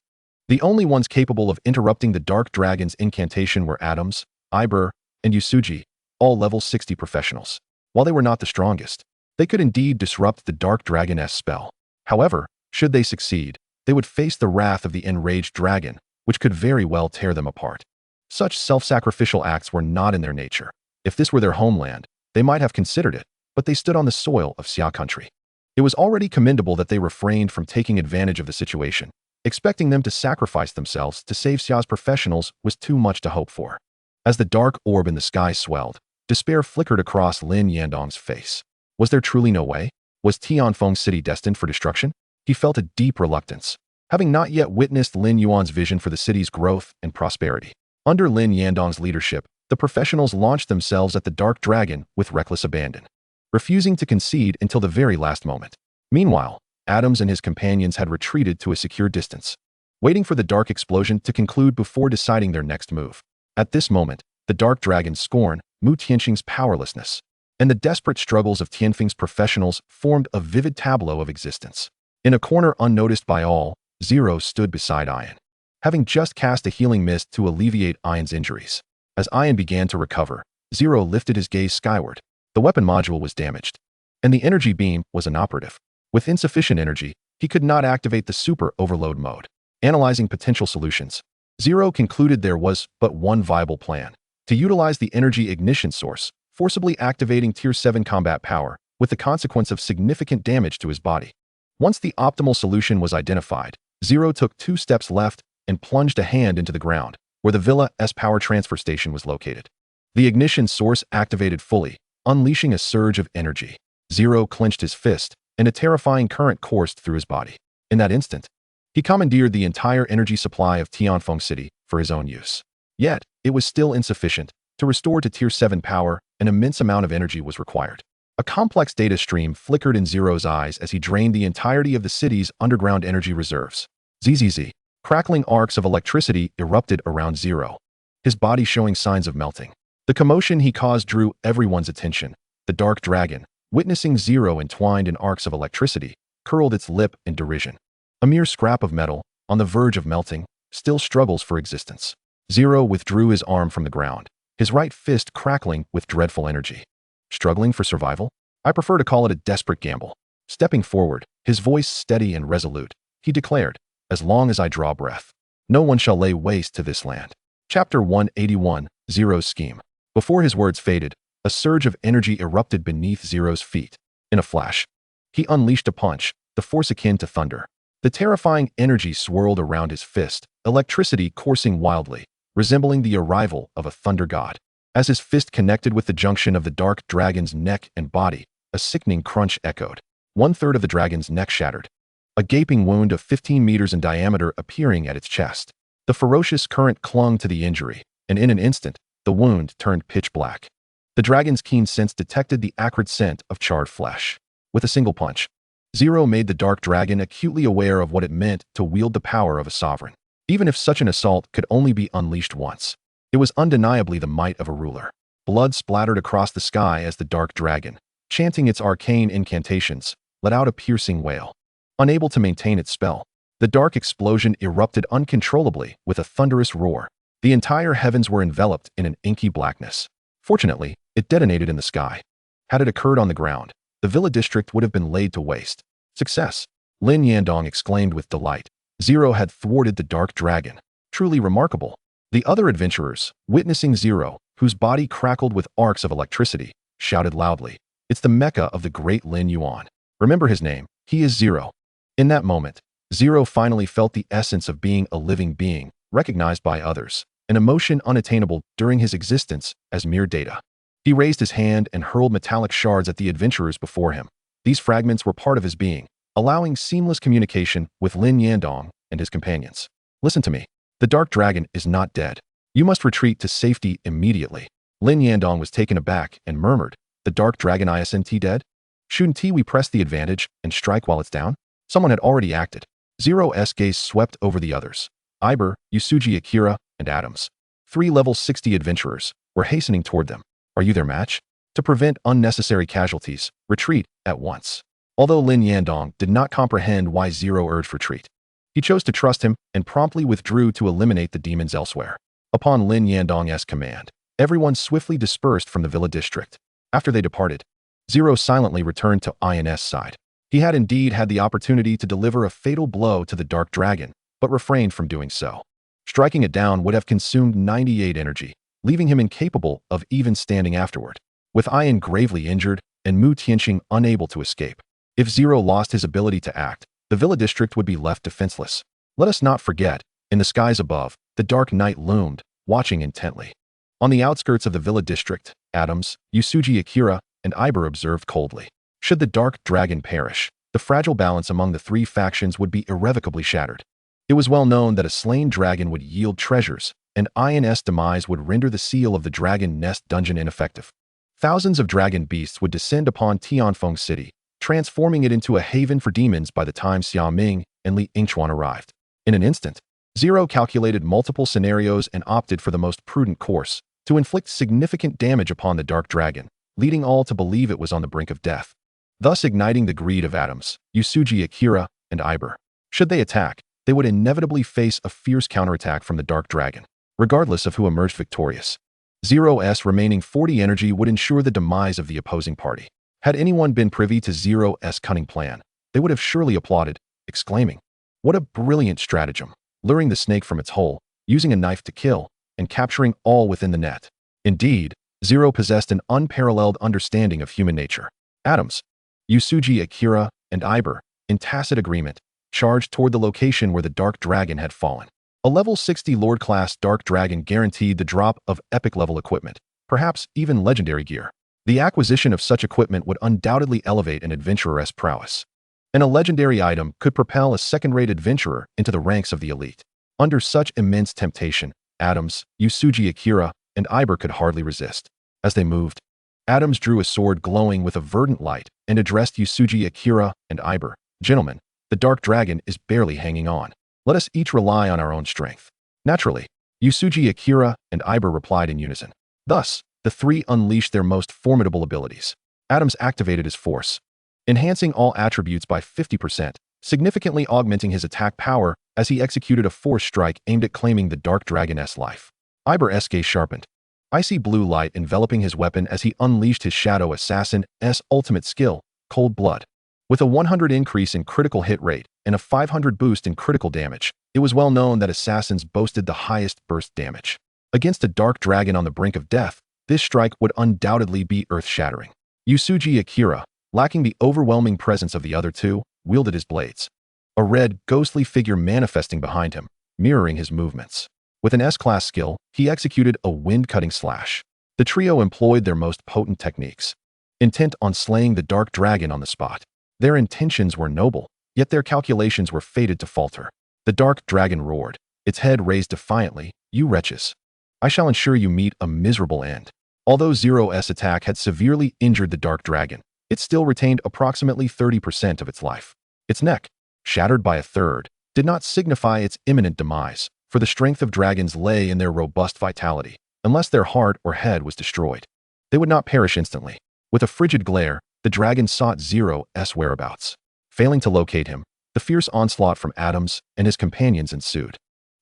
the only ones capable of interrupting the Dark Dragon's incantation were Adams, Iber, and Yusuji, all level 60 professionals. While they were not the strongest, they could indeed disrupt the Dark Dragon's spell. However, should they succeed, they would face the wrath of the enraged dragon, which could very well tear them apart. Such self-sacrificial acts were not in their nature. If this were their homeland, they might have considered it, but they stood on the soil of Xia country. It was already commendable that they refrained from taking advantage of the situation. Expecting them to sacrifice themselves to save Xia's professionals was too much to hope for. As the dark orb in the sky swelled, despair flickered across Lin Yandong's face. Was there truly no way? Was Tianfeng City destined for destruction? He felt a deep reluctance, having not yet witnessed Lin Yuan's vision for the city's growth and prosperity. Under Lin Yandong's leadership, the professionals launched themselves at the Dark Dragon with reckless abandon, refusing to concede until the very last moment. Meanwhile, Adams and his companions had retreated to a secure distance, waiting for the dark explosion to conclude before deciding their next move. At this moment, the Dark Dragon's scorn, Mu Tianxing's powerlessness, and the desperate struggles of Tianfeng's professionals formed a vivid tableau of existence. In a corner unnoticed by all, Zero stood beside Ian, having just cast a healing mist to alleviate Ian's injuries. As Ian began to recover, Zero lifted his gaze skyward. The weapon module was damaged, and the energy beam was inoperative. With insufficient energy, he could not activate the super overload mode. Analyzing potential solutions, Zero concluded there was but one viable plan: to utilize the energy ignition source, forcibly activating Tier 7 combat power, with the consequence of significant damage to his body. Once the optimal solution was identified, Zero took 2 steps left and plunged a hand into the ground, where the Villa's power transfer station was located. The ignition source activated fully, unleashing a surge of energy. Zero clenched his fist, and a terrifying current coursed through his body. In that instant, he commandeered the entire energy supply of Tianfeng City for his own use. Yet, it was still insufficient. To restore to Tier 7 power, an immense amount of energy was required. A complex data stream flickered in Zero's eyes as he drained the entirety of the city's underground energy reserves. Zzz. Crackling arcs of electricity erupted around Zero, his body showing signs of melting. The commotion he caused drew everyone's attention. The Dark Dragon, witnessing Zero entwined in arcs of electricity, curled its lip in derision. A mere scrap of metal, on the verge of melting, still struggles for existence. Zero withdrew his arm from the ground, his right fist crackling with dreadful energy. Struggling for survival? I prefer to call it a desperate gamble. Stepping forward, his voice steady and resolute, he declared, "As long as I draw breath, no one shall lay waste to this land." Chapter 181, Zero's Scheme. Before his words faded, a surge of energy erupted beneath Zero's feet. In a flash, he unleashed a punch, the force akin to thunder. The terrifying energy swirled around his fist, electricity coursing wildly, resembling the arrival of a thunder god. As his fist connected with the junction of the Dark Dragon's neck and body, a sickening crunch echoed. 1/3 of the dragon's neck shattered, a gaping wound of 15 meters in diameter appearing at its chest. The ferocious current clung to the injury, and in an instant, the wound turned pitch black. The dragon's keen sense detected the acrid scent of charred flesh. With a single punch, Zero made the Dark Dragon acutely aware of what it meant to wield the power of a sovereign. Even if such an assault could only be unleashed once, it was undeniably the might of a ruler. Blood splattered across the sky as the Dark Dragon, chanting its arcane incantations, let out a piercing wail. Unable to maintain its spell, the dark explosion erupted uncontrollably with a thunderous roar. The entire heavens were enveloped in an inky blackness. Fortunately, it detonated in the sky. Had it occurred on the ground, the Villa district would have been laid to waste. Success! Lin Yandong exclaimed with delight. Zero had thwarted the Dark Dragon. Truly remarkable. The other adventurers, witnessing Zero, whose body crackled with arcs of electricity, shouted loudly, "It's the Mecha of the great Lin Yuan. Remember his name. He is Zero." In that moment, Zero finally felt the essence of being a living being, recognized by others, an emotion unattainable during his existence as mere data. He raised his hand and hurled metallic shards at the adventurers before him. These fragments were part of his being, allowing seamless communication with Lin Yandong and his companions. "Listen to me. The Dark Dragon is not dead. You must retreat to safety immediately." Lin Yandong was taken aback and murmured, "The Dark Dragon isn't dead? Shouldn't we press the advantage and strike while it's down?" Someone had already acted. Zero's gaze swept over the others. Iber, Yusuji Akira, and Adams, 3 level 60 adventurers, were hastening toward them. Are you their match? To prevent unnecessary casualties, retreat at once. Although Lin Yandong did not comprehend why Zero urged retreat, he chose to trust him and promptly withdrew to eliminate the demons elsewhere. Upon Lin Yandong's command, everyone swiftly dispersed from the Villa district. After they departed, Zero silently returned to In's side. He had indeed had the opportunity to deliver a fatal blow to the Dark Dragon, but refrained from doing so. Striking it down would have consumed 98 energy, leaving him incapable of even standing afterward. With Ian gravely injured and Mu Tianxing unable to escape. If Zero lost his ability to act, the Villa District would be left defenseless. Let us not forget, in the skies above, the Dark Knight loomed, watching intently. On the outskirts of the Villa District, Adams, Yusuji Akira, and Iber observed coldly. Should the Dark Dragon perish, the fragile balance among the three factions would be irrevocably shattered. It was well known that a slain dragon would yield treasures, and INS demise would render the seal of the Dragon Nest dungeon ineffective. Thousands of dragon beasts would descend upon Tianfeng City, transforming it into a haven for demons by the time Xia Ming and Li Yingchuan arrived. In an instant, Zero calculated multiple scenarios and opted for the most prudent course, to inflict significant damage upon the Dark Dragon, leading all to believe it was on the brink of death, thus igniting the greed of Adams, Yusuji Akira, and Iber. Should they attack, they would inevitably face a fierce counterattack from the Dark Dragon, regardless of who emerged victorious. Zero's remaining 40 energy would ensure the demise of the opposing party. Had anyone been privy to Zero's cunning plan, they would have surely applauded, exclaiming, "What a brilliant stratagem, luring the snake from its hole, using a knife to kill, and capturing all within the net." Indeed, Zero possessed an unparalleled understanding of human nature. Adams, Yusuji Akira, and Iber, in tacit agreement, charged toward the location where the Dark Dragon had fallen. A level 60 Lord-class Dark Dragon guaranteed the drop of epic-level equipment, perhaps even legendary gear. The acquisition of such equipment would undoubtedly elevate an adventurer's prowess. And a legendary item could propel a second-rate adventurer into the ranks of the elite. Under such immense temptation, Adams, Yusuji Akira, and Iber could hardly resist. As they moved, Adams drew a sword glowing with a verdant light and addressed Yusuji Akira and Iber. "Gentlemen, the Dark Dragon is barely hanging on. Let us each rely on our own strength." Naturally, Yusuji Akira and Iber replied in unison. Thus, the three unleashed their most formidable abilities. Adams activated his force, enhancing all attributes by 50%, significantly augmenting his attack power as he executed a force strike aimed at claiming the Dark Dragon's life. Iber's gaze sharpened, icy blue light enveloping his weapon as he unleashed his Shadow Assassin's ultimate skill, Cold Blood. With a 100 increase in critical hit rate and a 500 boost in critical damage, it was well known that assassins boasted the highest burst damage. Against a Dark Dragon on the brink of death, this strike would undoubtedly be earth-shattering. Yusuji Akira, lacking the overwhelming presence of the other two, wielded his blades. A red, ghostly figure manifesting behind him, mirroring his movements. With an S-class skill, he executed a wind-cutting slash. The trio employed their most potent techniques, intent on slaying the Dark Dragon on the spot. Their intentions were noble, yet their calculations were fated to falter. The Dark Dragon roared, its head raised defiantly, "You wretches! I shall ensure you meet a miserable end." Although Zero's attack had severely injured the Dark Dragon, it still retained approximately 30% of its life. Its neck, shattered by a third, did not signify its imminent demise, for the strength of dragons lay in their robust vitality. Unless their heart or head was destroyed, they would not perish instantly. With a frigid glare, the dragon sought Zero's whereabouts. Failing to locate him, the fierce onslaught from Adams and his companions ensued.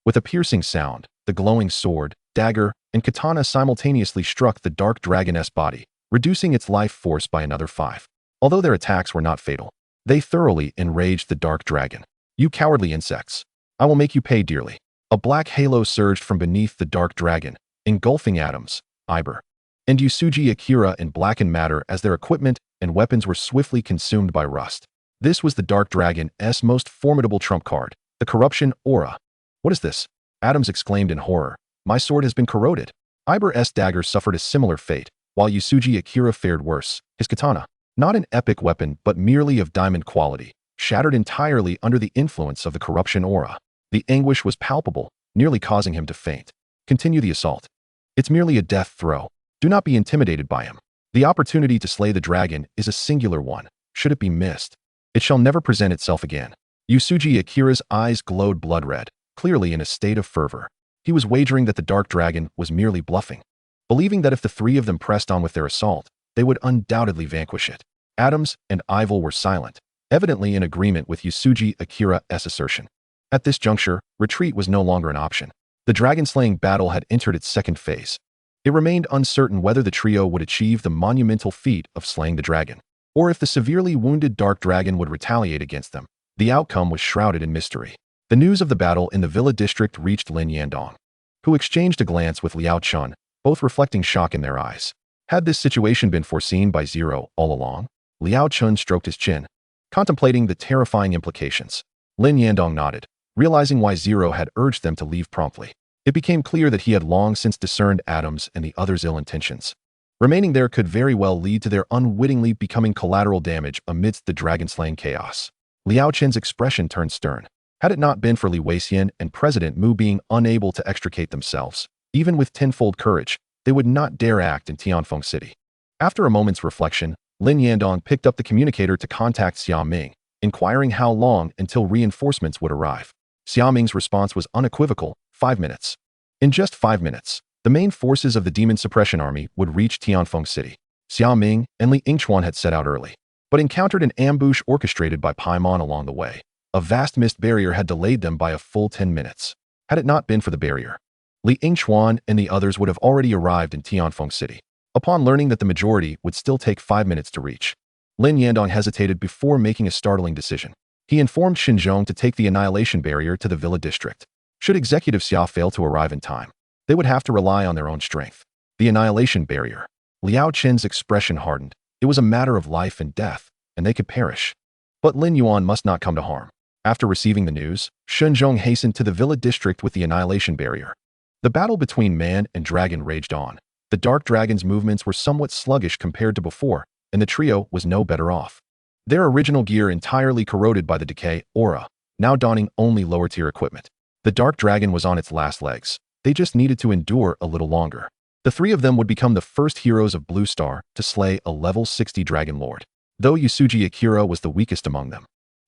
With a piercing sound, the glowing sword, dagger, and katana simultaneously struck the Dark Dragon's body, reducing its life force by another 5. Although their attacks were not fatal, they thoroughly enraged the Dark Dragon. "You cowardly insects! I will make you pay dearly." A black halo surged from beneath the Dark Dragon, engulfing Adams, Iber, and Yusuji Akira in blackened matter as their equipment and weapons were swiftly consumed by rust. This was the Dark Dragon's most formidable trump card, the Corruption Aura. "What is this?" Adams exclaimed in horror. "My sword has been corroded." Iber's dagger suffered a similar fate, while Yusuji Akira fared worse. His katana, not an epic weapon but merely of diamond quality, shattered entirely under the influence of the Corruption Aura. The anguish was palpable, nearly causing him to faint. "Continue the assault. It's merely a death throw. Do not be intimidated by him. The opportunity to slay the dragon is a singular one. Should it be missed, it shall never present itself again." Yusuji Akira's eyes glowed blood red, clearly in a state of fervor. He was wagering that the Dark Dragon was merely bluffing, believing that if the three of them pressed on with their assault, they would undoubtedly vanquish it. Adams and Ivel were silent, evidently in agreement with Yusuji Akira's assertion. At this juncture, retreat was no longer an option. The dragon-slaying battle had entered its second phase. It remained uncertain whether the trio would achieve the monumental feat of slaying the dragon, or if the severely wounded Dark Dragon would retaliate against them. The outcome was shrouded in mystery. The news of the battle in the Villa district reached Lin Yuan, who exchanged a glance with Liao Chun, both reflecting shock in their eyes. Had this situation been foreseen by Zero all along? Liao Chun stroked his chin, contemplating the terrifying implications. Lin Yuan nodded, realizing why Zero had urged them to leave promptly. It became clear that he had long since discerned Adam's and the others' ill intentions. Remaining there could very well lead to their unwittingly becoming collateral damage amidst the dragon-slaying chaos. Liao Chen's expression turned stern. Had it not been for Li Weixian and President Mu being unable to extricate themselves, even with tenfold courage, they would not dare act in Tianfeng City. After a moment's reflection, Lin Yuan picked up the communicator to contact Xia Ming, inquiring how long until reinforcements would arrive. Xia Ming's response was unequivocal: 5 minutes. In just 5 minutes, the main forces of the Demon Suppression Army would reach Tianfeng City. Xia Ming and Li Yingchuan had set out early, but encountered an ambush orchestrated by Paimon along the way. A vast mist barrier had delayed them by a full 10 minutes. Had it not been for the barrier, Li Yingchuan and the others would have already arrived in Tianfeng City. Upon learning that the majority would still take 5 minutes to reach, Lin Yuan hesitated before making a startling decision. He informed Xinzhong to take the Annihilation Barrier to the Villa District. Should Executive Xia fail to arrive in time, they would have to rely on their own strength. The Annihilation Barrier. Liao Chen's expression hardened. It was a matter of life and death, and they could perish. But Lin Yuan must not come to harm. After receiving the news, Xinzhong hastened to the Villa District with the Annihilation Barrier. The battle between man and dragon raged on. The Dark Dragon's movements were somewhat sluggish compared to before, and the trio was no better off. Their original gear entirely corroded by the decay aura, now donning only lower-tier equipment. The Dark Dragon was on its last legs. They just needed to endure a little longer. The three of them would become the first heroes of Blue Star to slay a level 60 Dragon Lord, though Yusuji Akira was the weakest among them.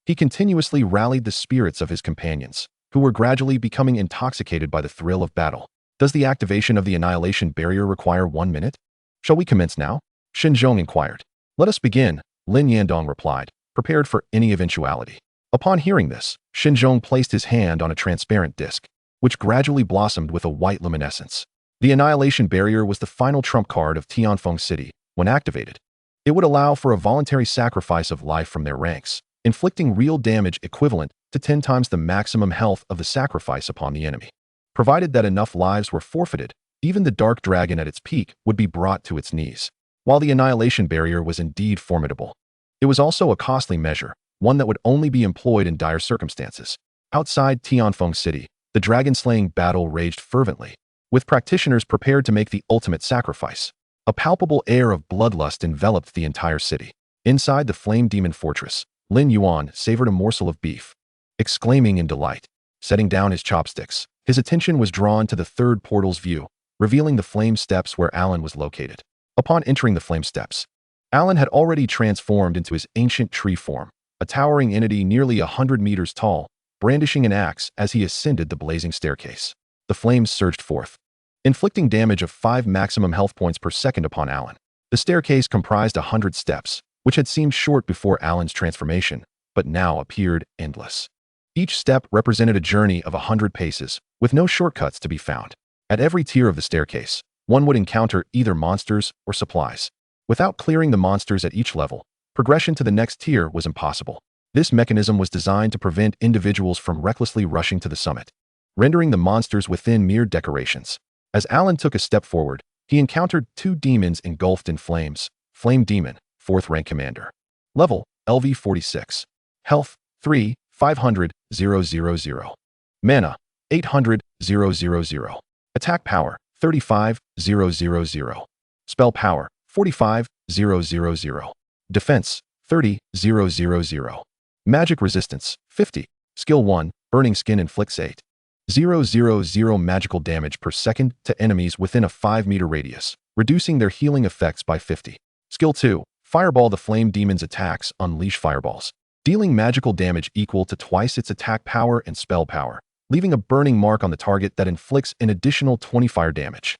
He continuously rallied the spirits of his companions, who were gradually becoming intoxicated by the thrill of battle. Does the activation of the Annihilation Barrier require 1 minute? Shall we commence now? Xinzhong inquired. Let us begin, Lin Yuan replied, prepared for any eventuality. Upon hearing this, Xinzhong placed his hand on a transparent disc, which gradually blossomed with a white luminescence. The Annihilation Barrier was the final trump card of Tianfeng City. When activated, it would allow for a voluntary sacrifice of life from their ranks, inflicting real damage equivalent to 10 times the maximum health of the sacrifice upon the enemy. Provided that enough lives were forfeited, even the Dark Dragon at its peak would be brought to its knees. While the Annihilation Barrier was indeed formidable, it was also a costly measure, one that would only be employed in dire circumstances. Outside Tianfeng City, the dragon-slaying battle raged fervently, with practitioners prepared to make the ultimate sacrifice. A palpable air of bloodlust enveloped the entire city. Inside the Flame Demon Fortress, Lin Yuan savored a morsel of beef, exclaiming in delight. Setting down his chopsticks, his attention was drawn to the third portal's view, revealing the flame steps where Alan was located. Upon entering the flame steps, Alan had already transformed into his ancient tree form, a towering entity nearly 100 meters tall, brandishing an axe as he ascended the blazing staircase. The flames surged forth, inflicting damage of 5 maximum health points per second upon Alan. The staircase comprised 100 steps, which had seemed short before Alan's transformation, but now appeared endless. Each step represented a journey of 100 paces, with no shortcuts to be found. At every tier of the staircase, one would encounter either monsters or supplies. Without clearing the monsters at each level, progression to the next tier was impossible. This mechanism was designed to prevent individuals from recklessly rushing to the summit, rendering the monsters within mere decorations. As Alan took a step forward, he encountered 2 demons engulfed in flames. Flame Demon, 4th rank commander. Level, LV46. Health, 3, 500, 000. Mana, 800, 000. Attack power, 35, 000. Spell power, 45, 000. Defense, 30, 000. Magic resistance, 50. Skill 1, Burning Skin inflicts 8. 000 magical damage per second to enemies within a 5-meter radius, reducing their healing effects by 50. Skill 2, Fireball. The Flame Demon's attacks unleash fireballs, dealing magical damage equal to twice its attack power and spell power, leaving a burning mark on the target that inflicts an additional 20 fire damage.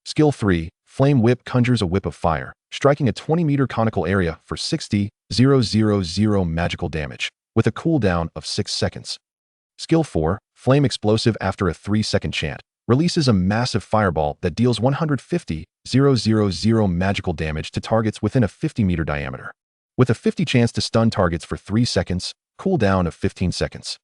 Skill 3, Flame Whip conjures a whip of fire, striking a 20-meter conical area for 60, 000 magical damage, with a cooldown of 6 seconds. Skill 4, Flame Explosive. After a 3-second chant, releases a massive fireball that deals 150, 000 magical damage to targets within a 50-meter diameter, with a 50 chance to stun targets for 3 seconds, cooldown of 15 seconds.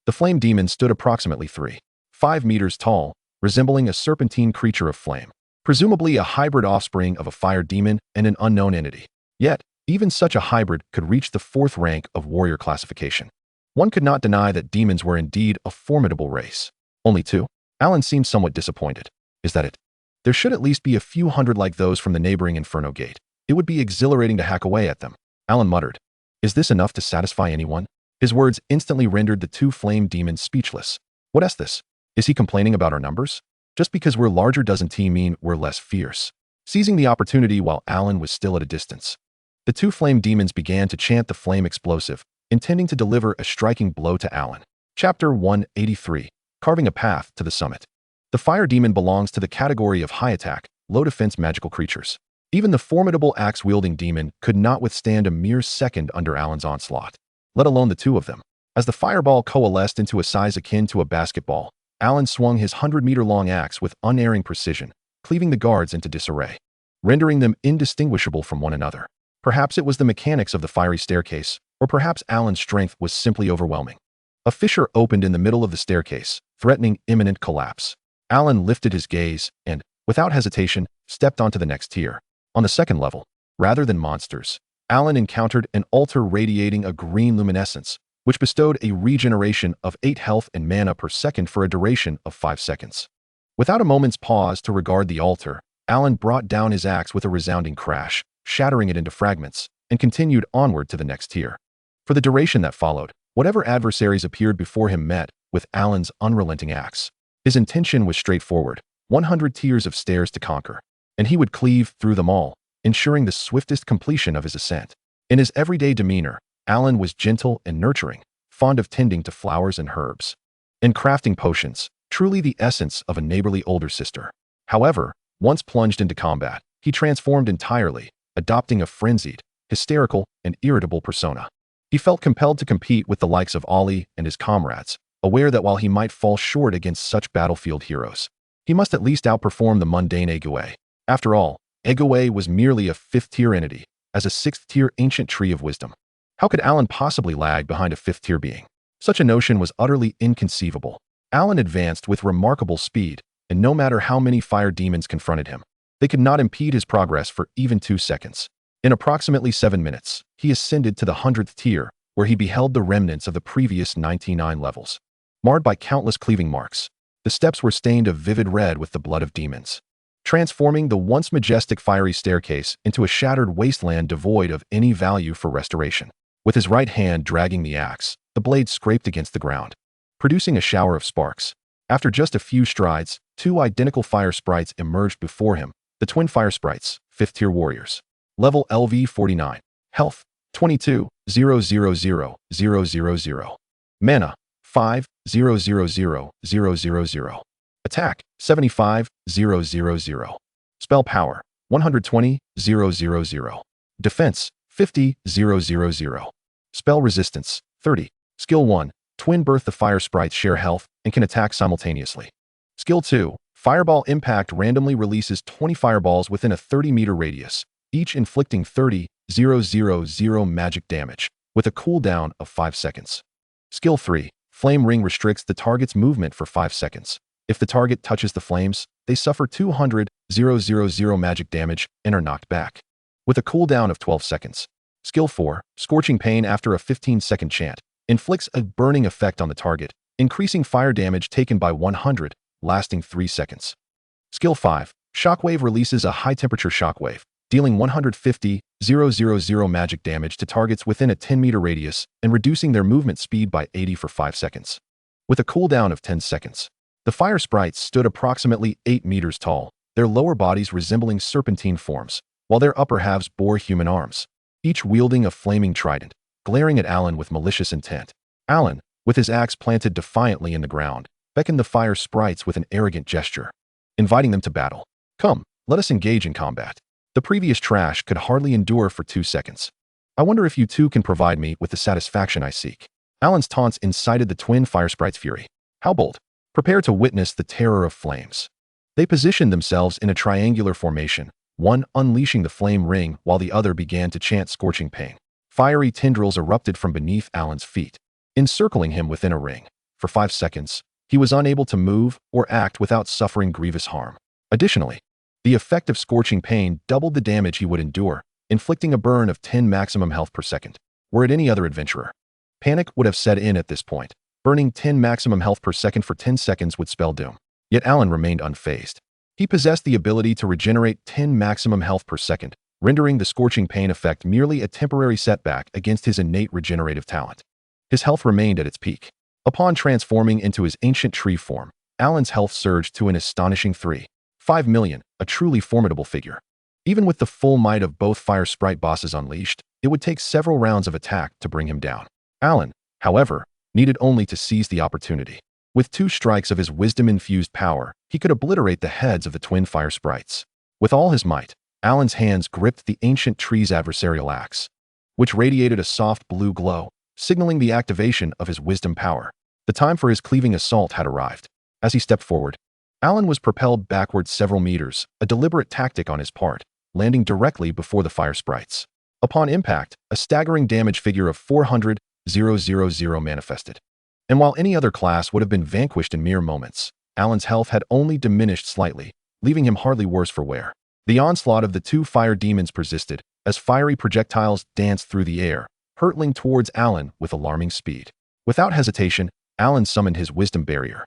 The flame demon stood approximately 5 meters tall, resembling a serpentine creature of flame, presumably a hybrid offspring of a fire demon and an unknown entity. Yet, even such a hybrid could reach the 4th rank of warrior classification. One could not deny that demons were indeed a formidable race. Only 2? Alan seemed somewhat disappointed. Is that it? There should at least be a few hundred like those from the neighboring Inferno Gate. It would be exhilarating to hack away at them. Alan muttered. Is this enough to satisfy anyone? His words instantly rendered the 2 flame demons speechless. What is this? Is he complaining about our numbers? Just because we're larger doesn't mean we're less fierce. Seizing the opportunity while Alan was still at a distance, the 2 flame demons began to chant the flame explosive, intending to deliver a striking blow to Alan. Chapter 183. Carving a Path to the Summit. The fire demon belongs to the category of high attack, low defense magical creatures. Even the formidable axe-wielding demon could not withstand a mere second under Alan's onslaught, let alone the 2 of them. As the fireball coalesced into a size akin to a basketball, Alan swung his 100-meter-long axe with unerring precision, cleaving the guards into disarray, rendering them indistinguishable from one another. Perhaps it was the mechanics of the fiery staircase, or perhaps Alan's strength was simply overwhelming. A fissure opened in the middle of the staircase, threatening imminent collapse. Alan lifted his gaze and, without hesitation, stepped onto the next tier. On the 2nd level, rather than monsters, Alan encountered an altar radiating a green luminescence, which bestowed a regeneration of 8 health and mana per second for a duration of 5 seconds. Without a moment's pause to regard the altar, Alan brought down his axe with a resounding crash, shattering it into fragments, and continued onward to the next tier. For the duration that followed, whatever adversaries appeared before him met with Alan's unrelenting axe. His intention was straightforward: 100 tiers of stairs to conquer, and he would cleave through them all, ensuring the swiftest completion of his ascent. In his everyday demeanor, Alan was gentle and nurturing, fond of tending to flowers and herbs, and crafting potions, truly the essence of a neighborly older sister. However, once plunged into combat, he transformed entirely, adopting a frenzied, hysterical, and irritable persona. He felt compelled to compete with the likes of Ollie and his comrades, aware that while he might fall short against such battlefield heroes, he must at least outperform the mundane Egwei. After all, Egwei was merely a 5th-tier entity, as a 6th-tier ancient tree of wisdom. How could Alan possibly lag behind a 5th-tier being? Such a notion was utterly inconceivable. Alan advanced with remarkable speed, and no matter how many fire demons confronted him, they could not impede his progress for even 2 seconds. In approximately 7 minutes, he ascended to the 100th tier, where he beheld the remnants of the previous 99 levels. Marred by countless cleaving marks, the steps were stained a vivid red with the blood of demons, transforming the once majestic fiery staircase into a shattered wasteland devoid of any value for restoration. With his right hand dragging the axe, the blade scraped against the ground, producing a shower of sparks. After just a few strides, 2 identical fire sprites emerged before him, the twin fire sprites, 5th-tier warriors. Level LV 49. Health 22,000,000. Mana 5,000,000. Attack 75,000. Spell power 120,000. Defense 50,000. Spell resistance 30. Skill 1. Twin Birth. The fire sprites share health and can attack simultaneously. Skill 2. Fireball Impact randomly releases 20 fireballs within a 30-meter radius, each inflicting 30,000 magic damage, with a cooldown of 5 seconds. Skill 3. Flame Ring restricts the target's movement for 5 seconds. If the target touches the flames, they suffer 200,000 magic damage and are knocked back, with a cooldown of 12 seconds. Skill 4. Scorching Pain. After a 15-second chant, inflicts a burning effect on the target, increasing fire damage taken by 100, lasting 3 seconds. Skill 5. Shockwave releases a high-temperature shockwave, dealing 150,000 magic damage to targets within a 10-meter radius and reducing their movement speed by 80 for 5 seconds. With a cooldown of 10 seconds. The fire sprites stood approximately 8 meters tall, their lower bodies resembling serpentine forms, while their upper halves bore human arms, each wielding a flaming trident, glaring at Alan with malicious intent. Alan, with his axe planted defiantly in the ground, beckoned the fire sprites with an arrogant gesture, inviting them to battle. Come, let us engage in combat. The previous trash could hardly endure for 2 seconds. I wonder if you two can provide me with the satisfaction I seek. Alan's taunts incited the twin fire sprites' fury. How bold! Prepare to witness the terror of flames. They positioned themselves in a triangular formation, one unleashing the flame ring while the other began to chant Scorching Pain. Fiery tendrils erupted from beneath Alan's feet, encircling him within a ring. for 5 seconds, he was unable to move or act without suffering grievous harm. Additionally, the effect of scorching pain doubled the damage he would endure, inflicting a burn of 10 maximum health per second. Were it any other adventurer, panic would have set in at this point. Burning 10 maximum health per second for 10 seconds would spell doom. Yet Alan remained unfazed. He possessed the ability to regenerate 10 maximum health per second, rendering the scorching pain effect merely a temporary setback against his innate regenerative talent. His health remained at its peak. Upon transforming into his ancient tree form, Alan's health surged to an astonishing 3.5 million, a truly formidable figure. Even with the full might of both fire sprite bosses unleashed, it would take several rounds of attack to bring him down. Alan, however, needed only to seize the opportunity. With 2 strikes of his wisdom-infused power, he could obliterate the heads of the twin fire sprites. With all his might, Alan's hands gripped the ancient tree's adversarial axe, which radiated a soft blue glow, signaling the activation of his wisdom power. The time for his cleaving assault had arrived. As he stepped forward, Alan was propelled backward several meters, a deliberate tactic on his part, landing directly before the fire sprites. Upon impact, a staggering damage figure of 400,000 manifested. And while any other class would have been vanquished in mere moments, Alan's health had only diminished slightly, leaving him hardly worse for wear. The onslaught of the 2 fire demons persisted, as fiery projectiles danced through the air, hurtling towards Alan with alarming speed. Without hesitation, Alan summoned his wisdom barrier.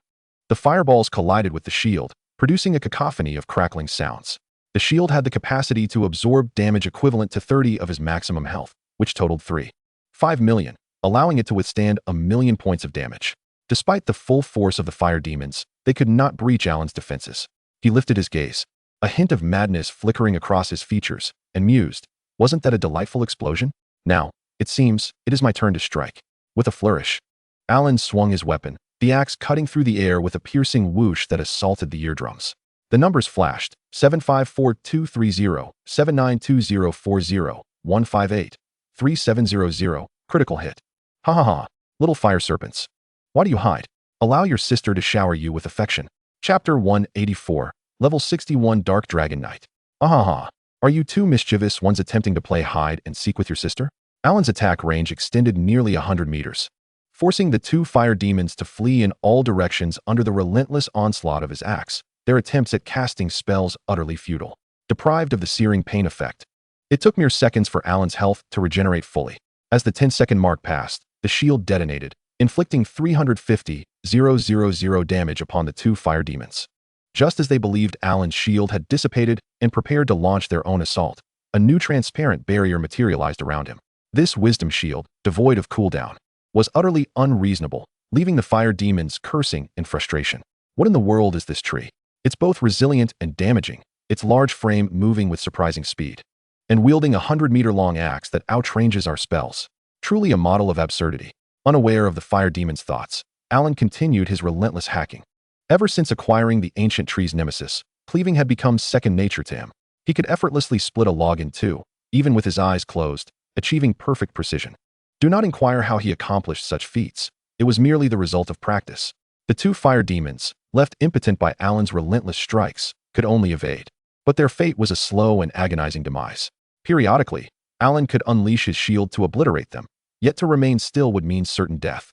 The fireballs collided with the shield, producing a cacophony of crackling sounds. The shield had the capacity to absorb damage equivalent to 30 of his maximum health, which totaled 3.5 million, allowing it to withstand 1,000,000 points of damage. Despite the full force of the fire demons, they could not breach Alan's defenses. He lifted his gaze, a hint of madness flickering across his features, and mused, "Wasn't that a delightful explosion? Now, it seems, it is my turn to strike." With a flourish, Alan swung his weapon, the axe cutting through the air with a piercing whoosh that assaulted the eardrums. The numbers flashed: 754230, 792040, 158, 3700, critical hit. Ha ha ha, little fire serpents. Why do you hide? Allow your sister to shower you with affection. Chapter 184, Level 61 Dark Dragon Knight. Ahaha, are you 2 mischievous ones attempting to play hide and seek with your sister? Alan's attack range extended nearly 100 meters, forcing the 2 fire demons to flee in all directions under the relentless onslaught of his axe, their attempts at casting spells utterly futile. Deprived of the searing pain effect, it took mere seconds for Alan's health to regenerate fully. As the 10-second mark passed, the shield detonated, inflicting 350,000 damage upon the 2 fire demons. Just as they believed Alan's shield had dissipated and prepared to launch their own assault, a new transparent barrier materialized around him. This wisdom shield, devoid of cooldown, was utterly unreasonable, leaving the fire demons cursing in frustration. What in the world is this tree? It's both resilient and damaging, its large frame moving with surprising speed, and wielding a 100-meter-long axe that outranges our spells. Truly a model of absurdity. Unaware of the fire demon's thoughts, Alan continued his relentless hacking. Ever since acquiring the ancient tree's nemesis, cleaving had become second nature to him. He could effortlessly split a log in 2, even with his eyes closed, achieving perfect precision. Do not inquire how he accomplished such feats. It was merely the result of practice. The 2 fire demons, left impotent by Alan's relentless strikes, could only evade. But their fate was a slow and agonizing demise. Periodically, Alan could unleash his shield to obliterate them, yet to remain still would mean certain death.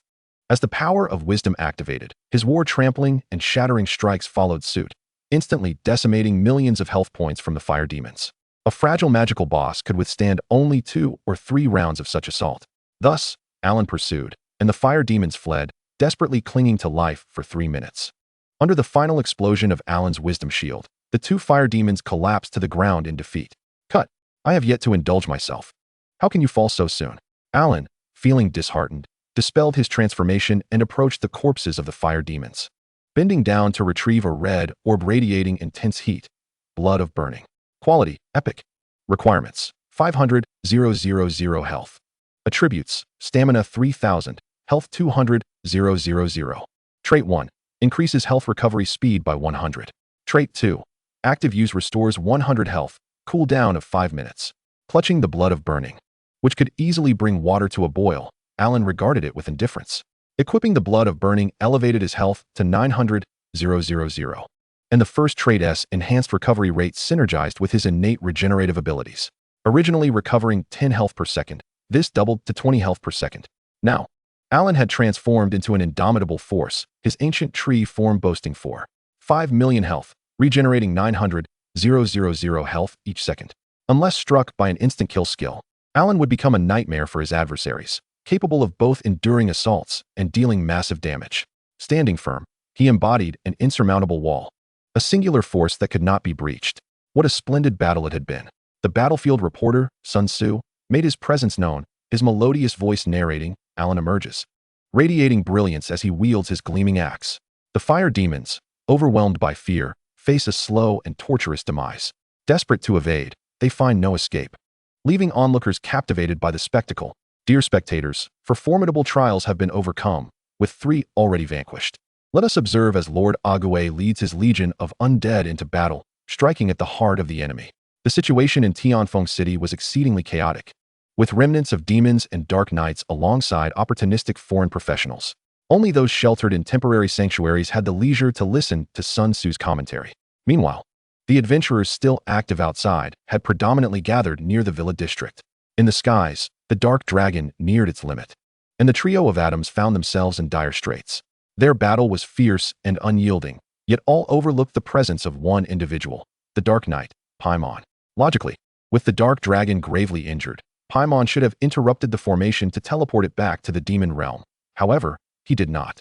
As the power of wisdom activated, his war-trampling and shattering strikes followed suit, instantly decimating millions of health points from the fire demons. A fragile magical boss could withstand only 2 or 3 rounds of such assault. Thus, Alan pursued, and the fire demons fled, desperately clinging to life for 3 minutes. Under the final explosion of Alan's wisdom shield, the 2 fire demons collapsed to the ground in defeat. Cut! I have yet to indulge myself. How can you fall so soon? Alan, feeling disheartened, dispelled his transformation and approached the corpses of the fire demons, bending down to retrieve a red orb radiating intense heat. Blood of burning. Quality, epic. Requirements, 500,000 health. Attributes, stamina 3000, health 200,000. Trait 1, increases health recovery speed by 100. Trait 2, active use restores 100 health, cooldown of 5 minutes. Clutching the blood of burning, which could easily bring water to a boil, Alan regarded it with indifference. Equipping the blood of burning elevated his health to 900,000. And the first trait S enhanced recovery rate synergized with his innate regenerative abilities. Originally recovering 10 health per second, this doubled to 20 health per second. Now, Alan had transformed into an indomitable force, his ancient tree form boasting 5 million health, regenerating 900,000 health each second. Unless struck by an instant kill skill, Alan would become a nightmare for his adversaries, capable of both enduring assaults and dealing massive damage. Standing firm, he embodied an insurmountable wall, a singular force that could not be breached. What a splendid battle it had been. The battlefield reporter, Sun Tzu, made his presence known, his melodious voice narrating. Alan emerges, radiating brilliance as he wields his gleaming axe. The fire demons, overwhelmed by fear, face a slow and torturous demise. Desperate to evade, they find no escape, leaving onlookers captivated by the spectacle. Dear spectators, for formidable trials have been overcome, with 3 already vanquished. Let us observe as Lord Ague leads his legion of undead into battle, striking at the heart of the enemy. The situation in Tianfeng City was exceedingly chaotic, with remnants of demons and dark knights alongside opportunistic foreign professionals. Only those sheltered in temporary sanctuaries had the leisure to listen to Sun Tzu's commentary. Meanwhile, the adventurers still active outside had predominantly gathered near the villa district. In the skies, the dark dragon neared its limit, and the trio of atoms found themselves in dire straits. Their battle was fierce and unyielding, yet all overlooked the presence of one individual, the Dark Knight, Paimon. Logically, with the dark dragon gravely injured, Paimon should have interrupted the formation to teleport it back to the demon realm. However, he did not.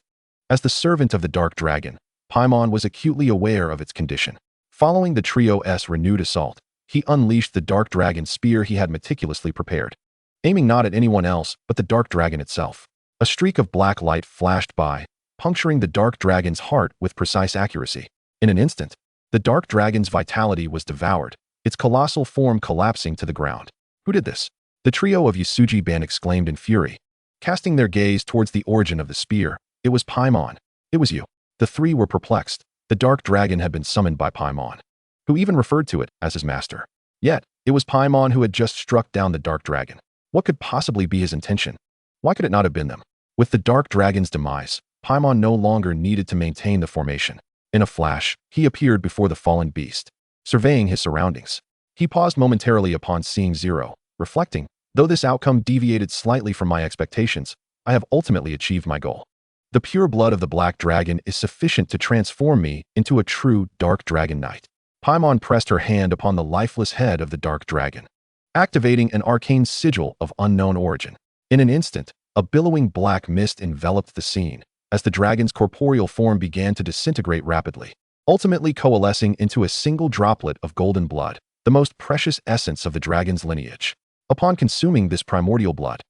As the servant of the dark dragon, Paimon was acutely aware of its condition. Following the trio's renewed assault, he unleashed the dark dragon spear he had meticulously prepared, aiming not at anyone else but the dark dragon itself. A streak of black light flashed by, puncturing the dark dragon's heart with precise accuracy. In an instant, the dark dragon's vitality was devoured, its colossal form collapsing to the ground. Who did this? The trio of Yasuji-ban exclaimed in fury, casting their gaze towards the origin of the spear. It was Paimon. It was you. The 3 were perplexed. The dark dragon had been summoned by Paimon, who even referred to it as his master. Yet, it was Paimon who had just struck down the dark dragon. What could possibly be his intention? Why could it not have been them? With the dark dragon's demise, Paimon no longer needed to maintain the formation. In a flash, he appeared before the fallen beast, surveying his surroundings. He paused momentarily upon seeing Zero, reflecting, though this outcome deviated slightly from my expectations, I have ultimately achieved my goal. The pure blood of the black dragon is sufficient to transform me into a true dark dragon knight. Paimon pressed her hand upon the lifeless head of the dark dragon, activating an arcane sigil of unknown origin. In an instant, a billowing black mist enveloped the scene, as the dragon's corporeal form began to disintegrate rapidly, ultimately coalescing into a single droplet of golden blood, the most precious essence of the dragon's lineage. Upon consuming this primordial blood,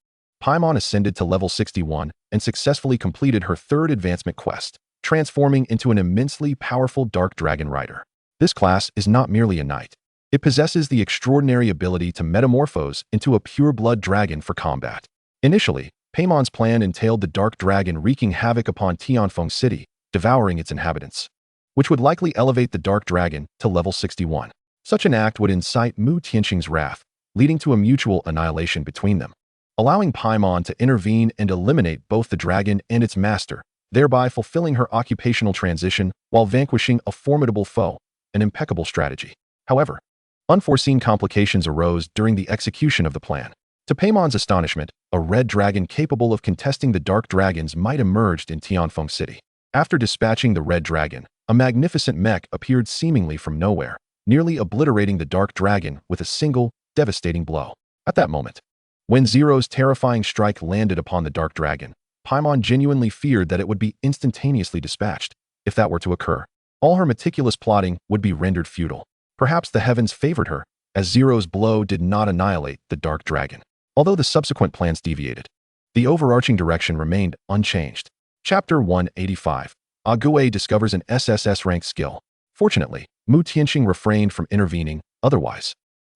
Paimon ascended to level 61 and successfully completed her 3rd advancement quest, transforming into an immensely powerful dark dragon rider. This class is not merely a knight. It possesses the extraordinary ability to metamorphose into a pure-blood dragon for combat. Initially, Paimon's plan entailed the dark dragon wreaking havoc upon Tianfeng City, devouring its inhabitants, which would likely elevate the dark dragon to level 61. Such an act would incite Mu Tianxing's wrath, leading to a mutual annihilation between them, allowing Paimon to intervene and eliminate both the dragon and its master, thereby fulfilling her occupational transition while vanquishing a formidable foe, an impeccable strategy. However, unforeseen complications arose during the execution of the plan. To Paimon's astonishment, a red dragon capable of contesting the dark dragon's might emerged in Tianfeng City. After dispatching the red dragon, a magnificent mech appeared seemingly from nowhere, nearly obliterating the dark dragon with a single, devastating blow. At that moment, when Zero's terrifying strike landed upon the dark dragon, Paimon genuinely feared that it would be instantaneously dispatched. If that were to occur, all her meticulous plotting would be rendered futile. Perhaps the heavens favored her, as Zero's blow did not annihilate the dark dragon. Although the subsequent plans deviated, the overarching direction remained unchanged. Chapter 185. Ague discovers an SSS-ranked skill. Fortunately, Mu Tianxing refrained from intervening, otherwise,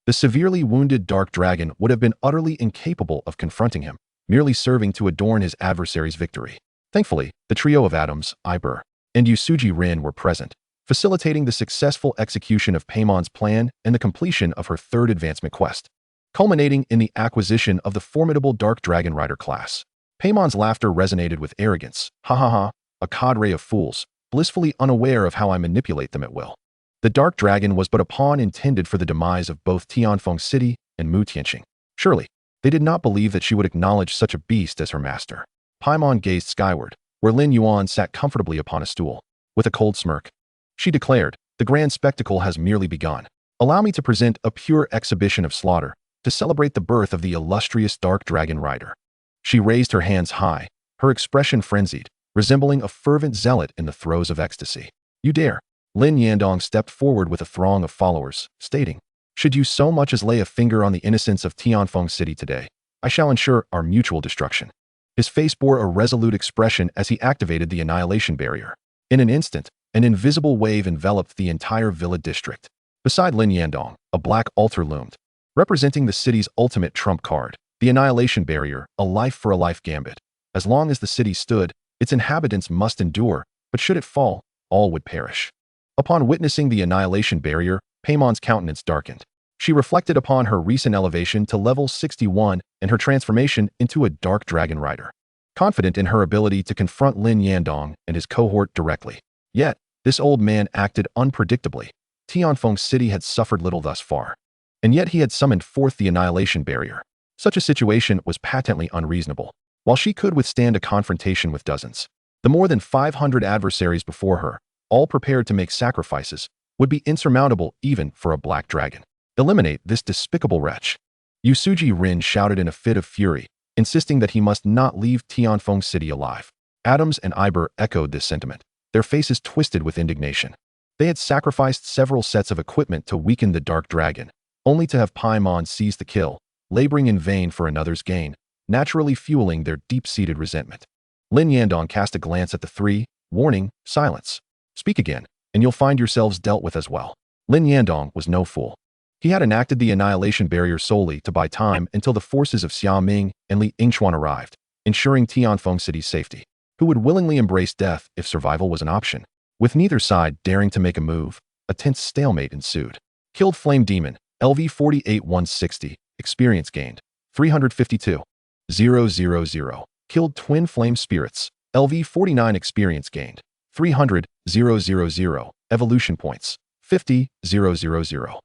the severely wounded dark dragon would have been utterly incapable of confronting him, merely serving to adorn his adversary's victory. Thankfully, the trio of atoms, Iber, and Yusuji Rin were present, facilitating the successful execution of Paimon's plan and the completion of her 3rd advancement quest, culminating in the acquisition of the formidable Dark Dragon Rider class. Paimon's laughter resonated with arrogance. Ha ha ha, a cadre of fools, blissfully unaware of how I manipulate them at will. The Dark Dragon was but a pawn intended for the demise of both Tianfeng City and Mu Tianxing. Surely, they did not believe that she would acknowledge such a beast as her master. Paimon gazed skyward, where Lin Yuan sat comfortably upon a stool. With a cold smirk, she declared, "The grand spectacle has merely begun. Allow me to present a pure exhibition of slaughter, to celebrate the birth of the illustrious Dark Dragon Rider." She raised her hands high, her expression frenzied, resembling a fervent zealot in the throes of ecstasy. "You dare!" Lin Yandong stepped forward with a throng of followers, stating, "Should you so much as lay a finger on the innocence of Tianfeng City today, I shall ensure our mutual destruction." His face bore a resolute expression as he activated the annihilation barrier. In an instant, an invisible wave enveloped the entire villa district. Beside Lin Yandong, a black altar loomed, representing the city's ultimate trump card, the annihilation barrier, a life-for-a-life gambit. As long as the city stood, its inhabitants must endure, but should it fall, all would perish. Upon witnessing the annihilation barrier, Paimon's countenance darkened. She reflected upon her recent elevation to level 61 and her transformation into a dark dragon rider, confident in her ability to confront Lin Yandong and his cohort directly. Yet, this old man acted unpredictably. Tianfeng City had suffered little thus far, and yet he had summoned forth the annihilation barrier. Such a situation was patently unreasonable. While she could withstand a confrontation with dozens, the more than 500 adversaries before her, all prepared to make sacrifices, would be insurmountable even for a black dragon. "Eliminate this despicable wretch." Yusuji Rin shouted in a fit of fury, insisting that he must not leave Tianfeng City alive. Adams and Iber echoed this sentiment, their faces twisted with indignation. They had sacrificed several sets of equipment to weaken the dark dragon, only to have Paimon seize the kill, laboring in vain for another's gain, naturally fueling their deep-seated resentment. Lin Yandong cast a glance at the three, warning, "Silence. Speak again, and you'll find yourselves dealt with as well." Lin Yandong was no fool. He had enacted the annihilation barrier solely to buy time until the forces of Xia Ming and Li Yingchuan arrived, ensuring Tianfeng City's safety. Who would willingly embrace death if survival was an option? With neither side daring to make a move, a tense stalemate ensued. Killed Flame Demon, LV 48-160, experience gained, 352,000. Killed Twin Flame Spirits, LV 49, experience gained, 300,000. Evolution points, 50,000.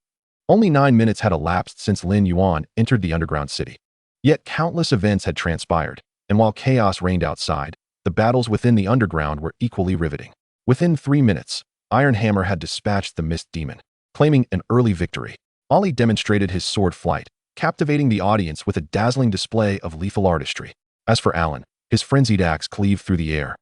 Only 9 minutes had elapsed since Lin Yuan entered the underground city. Yet countless events had transpired, and while chaos reigned outside, the battles within the underground were equally riveting. Within 3 minutes, Iron Hammer had dispatched the Mist Demon, claiming an early victory. Ollie demonstrated his sword flight, captivating the audience with a dazzling display of lethal artistry. As for Alan, his frenzied axe cleaved through the air,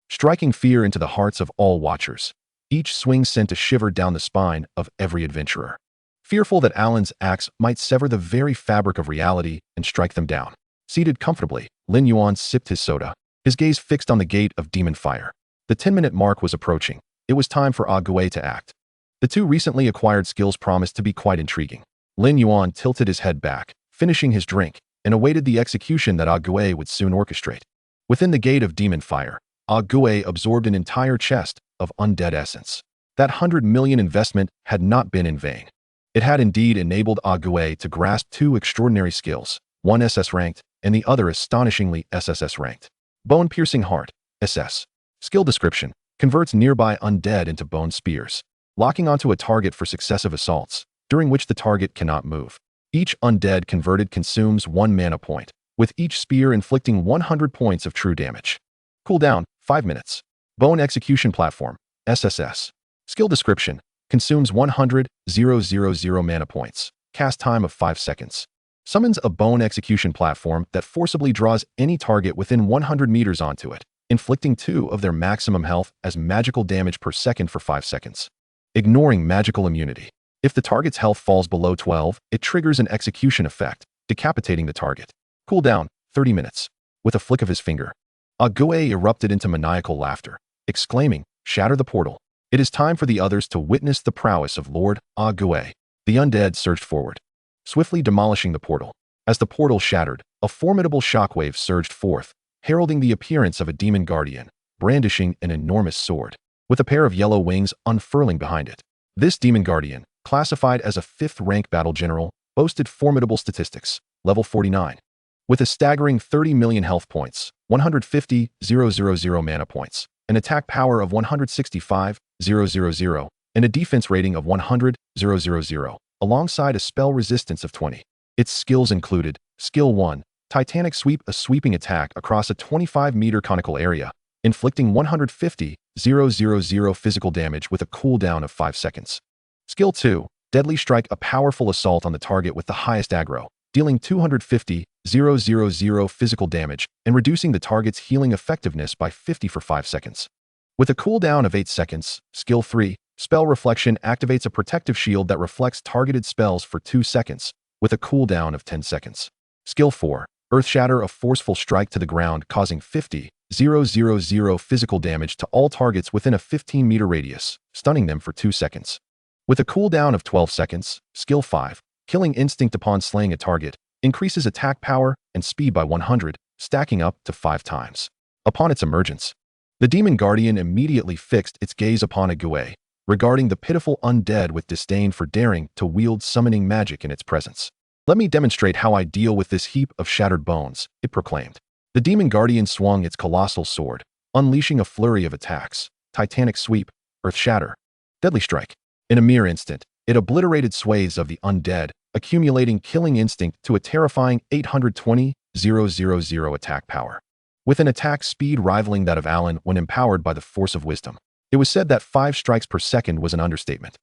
striking fear into the hearts of all watchers. Each swing sent a shiver down the spine of every adventurer, fearful that Alan's axe might sever the very fabric of reality and strike them down. Seated comfortably, Lin Yuan sipped his soda, his gaze fixed on the gate of demon fire. The 10-minute mark was approaching. It was time for Ague to act. The two recently acquired skills promised to be quite intriguing. Lin Yuan tilted his head back, finishing his drink, and awaited the execution that Ague would soon orchestrate. Within the gate of demon fire, Ague absorbed an entire chest of undead essence. That 100 million investment had not been in vain. It had indeed enabled Ague to grasp two extraordinary skills, one SS ranked and the other astonishingly SSS ranked. Bone-piercing heart, SS. Skill description, converts nearby undead into bone spears, locking onto a target for successive assaults, during which the target cannot move. Each undead converted consumes 1 mana point, with each spear inflicting 100 points of true damage. Cooldown, 5 minutes. Bone execution platform, SSS. Skill description, consumes 100,000 mana points. Cast time of 5 seconds. Summons a bone execution platform that forcibly draws any target within 100 meters onto it, inflicting 2 of their maximum health as magical damage per second for 5 seconds. Ignoring magical immunity. If the target's health falls below 12, it triggers an execution effect, decapitating the target. Cooldown, 30 minutes. With a flick of his finger, Ague erupted into maniacal laughter, exclaiming, "Shatter the portal. It is time for the others to witness the prowess of Lord Ague." The undead surged forward, swiftly demolishing the portal. As the portal shattered, a formidable shockwave surged forth, heralding the appearance of a demon guardian, brandishing an enormous sword, with a pair of yellow wings unfurling behind it. This demon guardian, classified as a 5th-rank battle general, boasted formidable statistics, level 49. With a staggering 30 million health points, 150,000 mana points, an attack power of 165,000, and a defense rating of 100,000, alongside a spell resistance of 20. Its skills included, Skill 1, Titanic Sweep, a sweeping attack across a 25-meter conical area, inflicting 150,000 physical damage with a cooldown of 5 seconds. Skill 2, Deadly Strike, a powerful assault on the target with the highest aggro, dealing 250,000 physical damage and reducing the target's healing effectiveness by 50 for 5 seconds. With a cooldown of 8 seconds, Skill 3, Spell Reflection, activates a protective shield that reflects targeted spells for 2 seconds, with a cooldown of 10 seconds. Skill 4, Earth Shatter, a forceful strike to the ground causing 50,000 physical damage to all targets within a 15-meter radius, stunning them for 2 seconds. With a cooldown of 12 seconds, Skill 5, Killing Instinct, upon slaying a target, increases attack power and speed by 100, stacking up to 5 times. Upon its emergence, the Demon Guardian immediately fixed its gaze upon a Gue, regarding the pitiful undead with disdain for daring to wield summoning magic in its presence. "Let me demonstrate how I deal with this heap of shattered bones," it proclaimed. The Demon Guardian swung its colossal sword, unleashing a flurry of attacks: Titanic Sweep, Earth Shatter, Deadly Strike. In a mere instant, it obliterated swathes of the undead, accumulating Killing Instinct to a terrifying 820,000 attack power. With an attack speed rivaling that of Alan when empowered by the force of wisdom, it was said that 5 strikes per second was an understatement.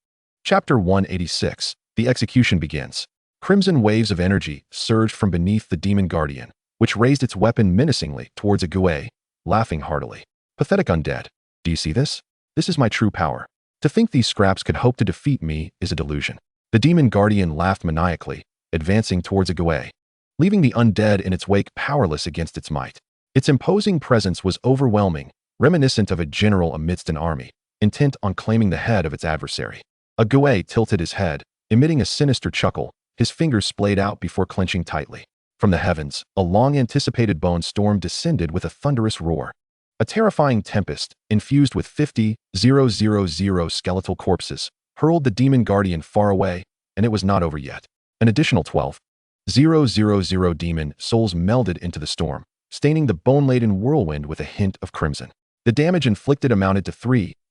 Chapter 186. The execution begins. Crimson waves of energy surged from beneath the Demon Guardian, which raised its weapon menacingly towards a Gue, laughing heartily. "Pathetic undead. Do you see this? This is my true power. To think these scraps could hope to defeat me is a delusion." The Demon Guardian laughed maniacally, advancing towards a Gue, leaving the undead in its wake powerless against its might. Its imposing presence was overwhelming, reminiscent of a general amidst an army, intent on claiming the head of its adversary. A Gue tilted his head, emitting a sinister chuckle, his fingers splayed out before clenching tightly. From the heavens, a long-anticipated bone storm descended with a thunderous roar. A terrifying tempest, infused with 50,000 skeletal corpses, hurled the Demon Guardian far away, and it was not over yet. An additional 12,000 demon souls melded into the storm, staining the bone-laden whirlwind with a hint of crimson. The damage inflicted amounted to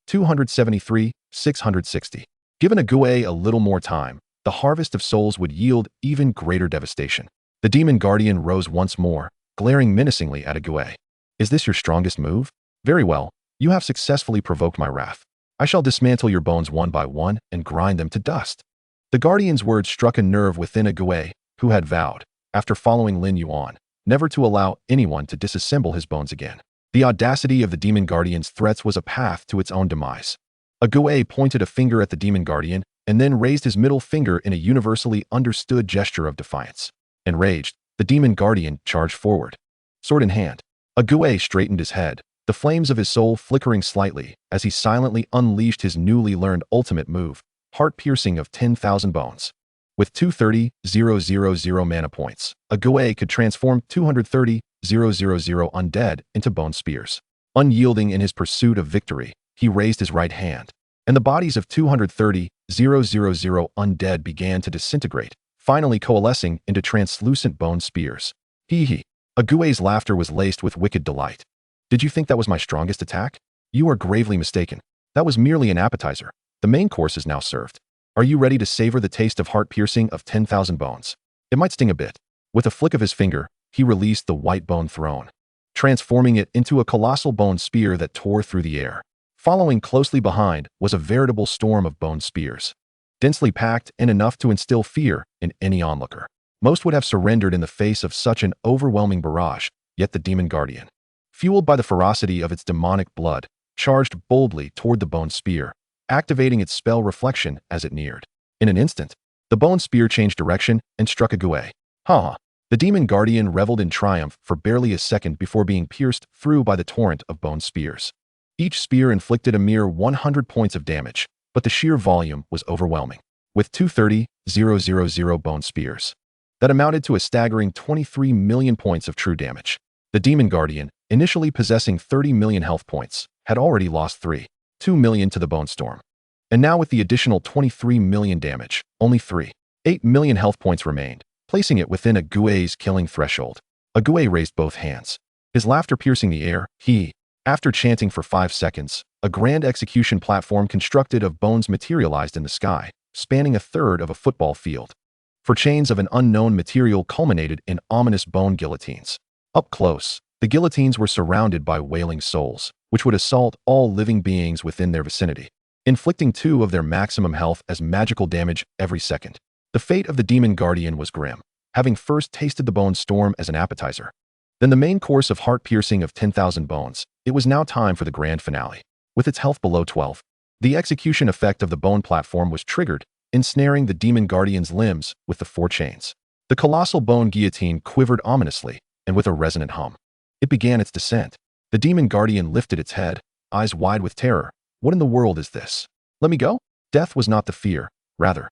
273,660. Given a Gue a little more time, the harvest of souls would yield even greater devastation. The Demon Guardian rose once more, glaring menacingly at a Gue. "Is this your strongest move? Very well, you have successfully provoked my wrath. I shall dismantle your bones one by one and grind them to dust." The Guardian's words struck a nerve within a Gue, who had vowed, after following Lin Yuan, never to allow anyone to disassemble his bones again. The audacity of the Demon Guardian's threats was a path to its own demise. A Gue pointed a finger at the Demon Guardian and then raised his middle finger in a universally understood gesture of defiance. Enraged, the Demon Guardian charged forward, sword in hand. A Gue straightened his head, the flames of his soul flickering slightly as he silently unleashed his newly learned ultimate move, Heart-Piercing of 10,000 Bones. With 230,000 mana points, a Gue could transform 230,000 undead into bone spears. Unyielding in his pursuit of victory, he raised his right hand, and the bodies of 230,000 undead began to disintegrate, finally coalescing into translucent bone spears. Hee hee. A Gue's laughter was laced with wicked delight. "Did you think that was my strongest attack? You are gravely mistaken. That was merely an appetizer. The main course is now served. Are you ready to savor the taste of Heart-Piercing of 10,000 Bones? It might sting a bit." With a flick of his finger, he released the white bone throne, transforming it into a colossal bone spear that tore through the air. Following closely behind was a veritable storm of bone spears, densely packed and enough to instill fear in any onlooker. Most would have surrendered in the face of such an overwhelming barrage, yet the Demon Guardian, fueled by the ferocity of its demonic blood, charged boldly toward the bone spear, activating its spell Reflection as it neared. In an instant, the bone spear changed direction and struck a Gue. Ha! The Demon Guardian reveled in triumph for barely a second before being pierced through by the torrent of bone spears. Each spear inflicted a mere 100 points of damage, but the sheer volume was overwhelming. With 230,000 bone spears, that amounted to a staggering 23 million points of true damage. The Demon Guardian, initially possessing 30 million health points, had already lost 2 million to the Bone Storm. And now with the additional 23 million damage, only 8 million health points remained, placing it within a Gue's killing threshold. A Gue raised both hands, his laughter piercing the air. After chanting for 5 seconds, a grand execution platform constructed of bones materialized in the sky, spanning a third of a football field. for chains of an unknown material culminated in ominous bone guillotines. Up close, the guillotines were surrounded by wailing souls, which would assault all living beings within their vicinity, inflicting 2 of their maximum health as magical damage every second. The fate of the Demon Guardian was grim, having first tasted the bone storm as an appetizer. Then the main course of heart-piercing of 10,000 bones, it was now time for the grand finale. With its health below 12, the execution effect of the bone platform was triggered, ensnaring the Demon Guardian's limbs with the 4 chains. The colossal bone guillotine quivered ominously, and with a resonant hum, it began its descent. The Demon Guardian lifted its head, eyes wide with terror. What in the world is this? Let me go? Death was not the fear, rather.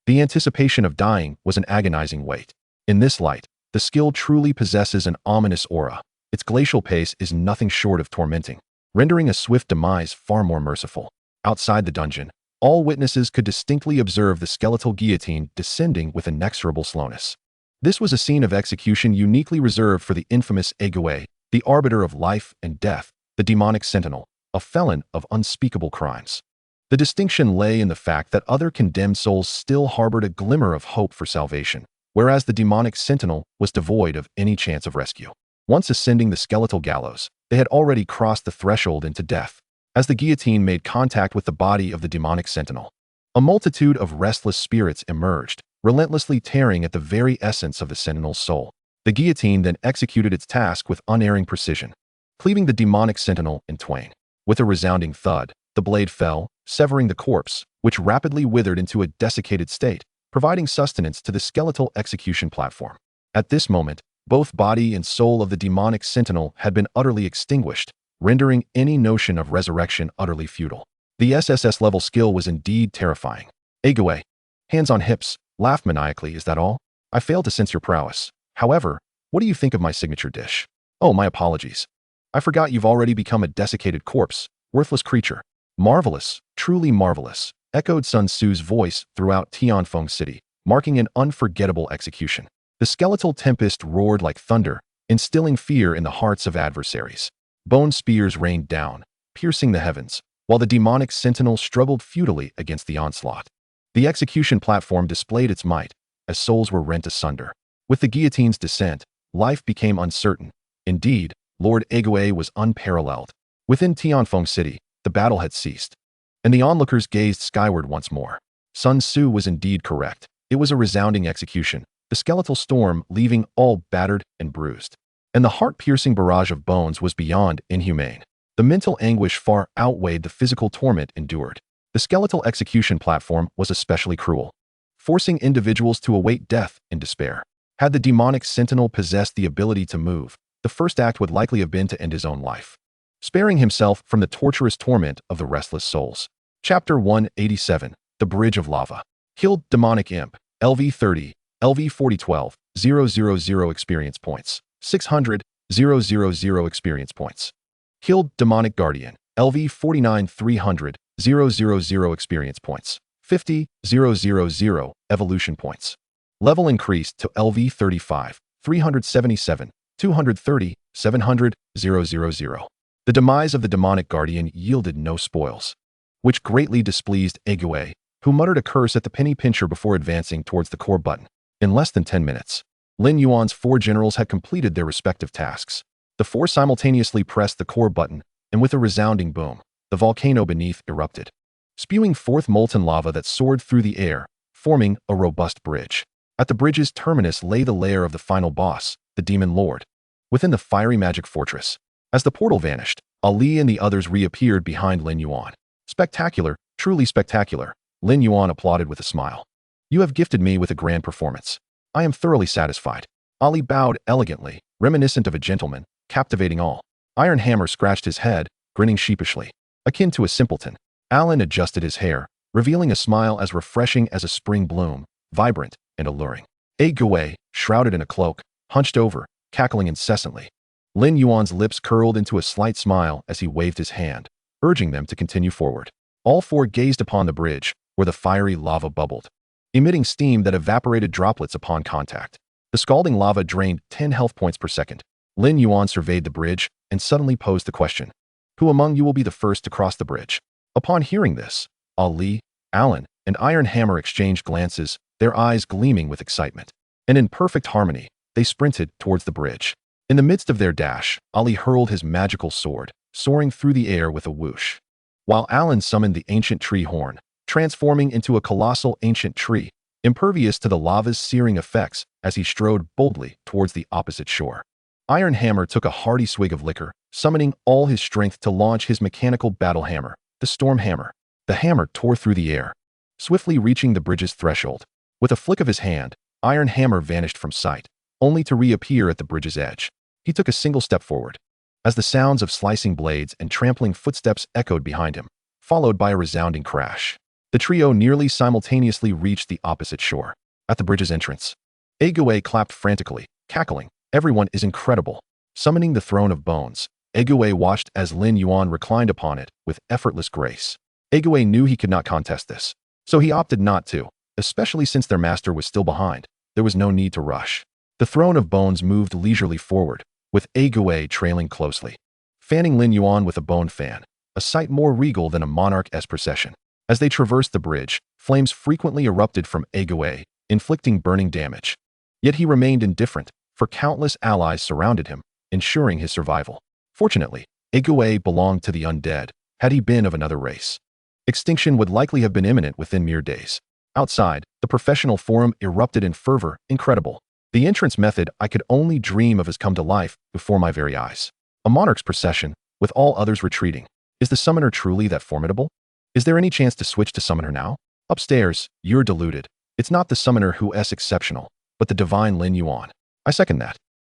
The anticipation of dying was an agonizing weight. In this light, the skill truly possesses an ominous aura. Its glacial pace is nothing short of tormenting, rendering a swift demise far more merciful. Outside the dungeon, all witnesses could distinctly observe the skeletal guillotine descending with inexorable slowness. This was a scene of execution uniquely reserved for the infamous Egwei, the arbiter of life and death, the demonic sentinel, a felon of unspeakable crimes. The distinction lay in the fact that other condemned souls still harbored a glimmer of hope for salvation, whereas the demonic sentinel was devoid of any chance of rescue. Once ascending the skeletal gallows, they had already crossed the threshold into death. As the guillotine made contact with the body of the demonic sentinel, a multitude of restless spirits emerged, relentlessly tearing at the very essence of the sentinel's soul. The guillotine then executed its task with unerring precision, cleaving the demonic sentinel in twain. With a resounding thud, the blade fell, severing the corpse, which rapidly withered into a desiccated state, providing sustenance to the skeletal execution platform. At this moment, both body and soul of the demonic sentinel had been utterly extinguished, rendering any notion of resurrection utterly futile. The SSS-level skill was indeed terrifying. Egwei, hands on hips, laughed maniacally. Is that all? I failed to sense your prowess. However, what do you think of my signature dish? Oh, my apologies. I forgot you've already become a desiccated corpse, worthless creature. Marvelous, truly marvelous, echoed Sun Tzu's voice throughout Tianfeng City, marking an unforgettable execution. The skeletal tempest roared like thunder, instilling fear in the hearts of adversaries. Bone spears rained down, piercing the heavens, while the demonic sentinel struggled futilely against the onslaught. The execution platform displayed its might, as souls were rent asunder. With the guillotine's descent, life became uncertain. Indeed, Lord Egwei was unparalleled. Within Tianfeng City, the battle had ceased, and the onlookers gazed skyward once more. Sun Tzu was indeed correct. It was a resounding execution, the skeletal storm leaving all battered and bruised. And the heart-piercing barrage of bones was beyond inhumane. The mental anguish far outweighed the physical torment endured. The skeletal execution platform was especially cruel, forcing individuals to await death in despair. Had the demonic sentinel possessed the ability to move, the first act would likely have been to end his own life, sparing himself from the torturous torment of the restless souls. Chapter 187, The Bridge of Lava. Killed Demonic Imp, LV 30, LV 4012, 000 experience points. 600, 000 experience points. Killed Demonic Guardian, LV 49 300, 000 experience points. 50, 000 evolution points. Level increased to LV 35, 377, 230, 700, 000. The demise of the Demonic Guardian yielded no spoils, which greatly displeased Egwei, who muttered a curse at the penny pincher before advancing towards the core button. In less than 10 minutes, Lin Yuan's 4 generals had completed their respective tasks. The 4 simultaneously pressed the core button, and with a resounding boom, the volcano beneath erupted, spewing forth molten lava that soared through the air, forming a robust bridge. At the bridge's terminus lay the lair of the final boss, the Demon Lord, within the fiery magic fortress. As the portal vanished, Ali and the others reappeared behind Lin Yuan. Spectacular, truly spectacular, Lin Yuan applauded with a smile. You have gifted me with a grand performance. I am thoroughly satisfied. Ali bowed elegantly, reminiscent of a gentleman, captivating all. Iron Hammer scratched his head, grinning sheepishly. Akin to a simpleton, Alan adjusted his hair, revealing a smile as refreshing as a spring bloom, vibrant and alluring. Egwei, shrouded in a cloak, hunched over, cackling incessantly. Lin Yuan's lips curled into a slight smile as he waved his hand, urging them to continue forward. All 4 gazed upon the bridge, where the fiery lava bubbled, emitting steam that evaporated droplets upon contact. The scalding lava drained 10 health points per second. Lin Yuan surveyed the bridge and suddenly posed the question, who among you will be the first to cross the bridge? Upon hearing this, Ali, Alan, and Iron Hammer exchanged glances, their eyes gleaming with excitement. And in perfect harmony, they sprinted towards the bridge. In the midst of their dash, Ali hurled his magical sword, soaring through the air with a whoosh, while Alan summoned the ancient tree horn, transforming into a colossal ancient tree, impervious to the lava's searing effects as he strode boldly towards the opposite shore. Iron Hammer took a hearty swig of liquor, summoning all his strength to launch his mechanical battle hammer, the Storm Hammer. The hammer tore through the air, swiftly reaching the bridge's threshold. With a flick of his hand, Iron Hammer vanished from sight, only to reappear at the bridge's edge. He took a single step forward, as the sounds of slicing blades and trampling footsteps echoed behind him, followed by a resounding crash. The trio nearly simultaneously reached the opposite shore. At the bridge's entrance, Egue clapped frantically, cackling, "Everyone is incredible." Summoning the Throne of Bones, Egue watched as Lin Yuan reclined upon it with effortless grace. Egue knew he could not contest this, so he opted not to, especially since their master was still behind. There was no need to rush. The Throne of Bones moved leisurely forward, with Egue trailing closely, fanning Lin Yuan with a bone fan, a sight more regal than a monarch's procession. As they traversed the bridge, flames frequently erupted from Egue, inflicting burning damage. Yet he remained indifferent, for countless allies surrounded him, ensuring his survival. Fortunately, Egue belonged to the undead. Had he been of another race, extinction would likely have been imminent within mere days. Outside, the professional forum erupted in fervor. "Incredible. The entrance method I could only dream of has come to life before my very eyes. A monarch's procession, with all others retreating. Is the summoner truly that formidable? Is there any chance to switch to summoner now? Upstairs, you're deluded. It's not the summoner who is exceptional, but the divine Lin Yuan." "I second that.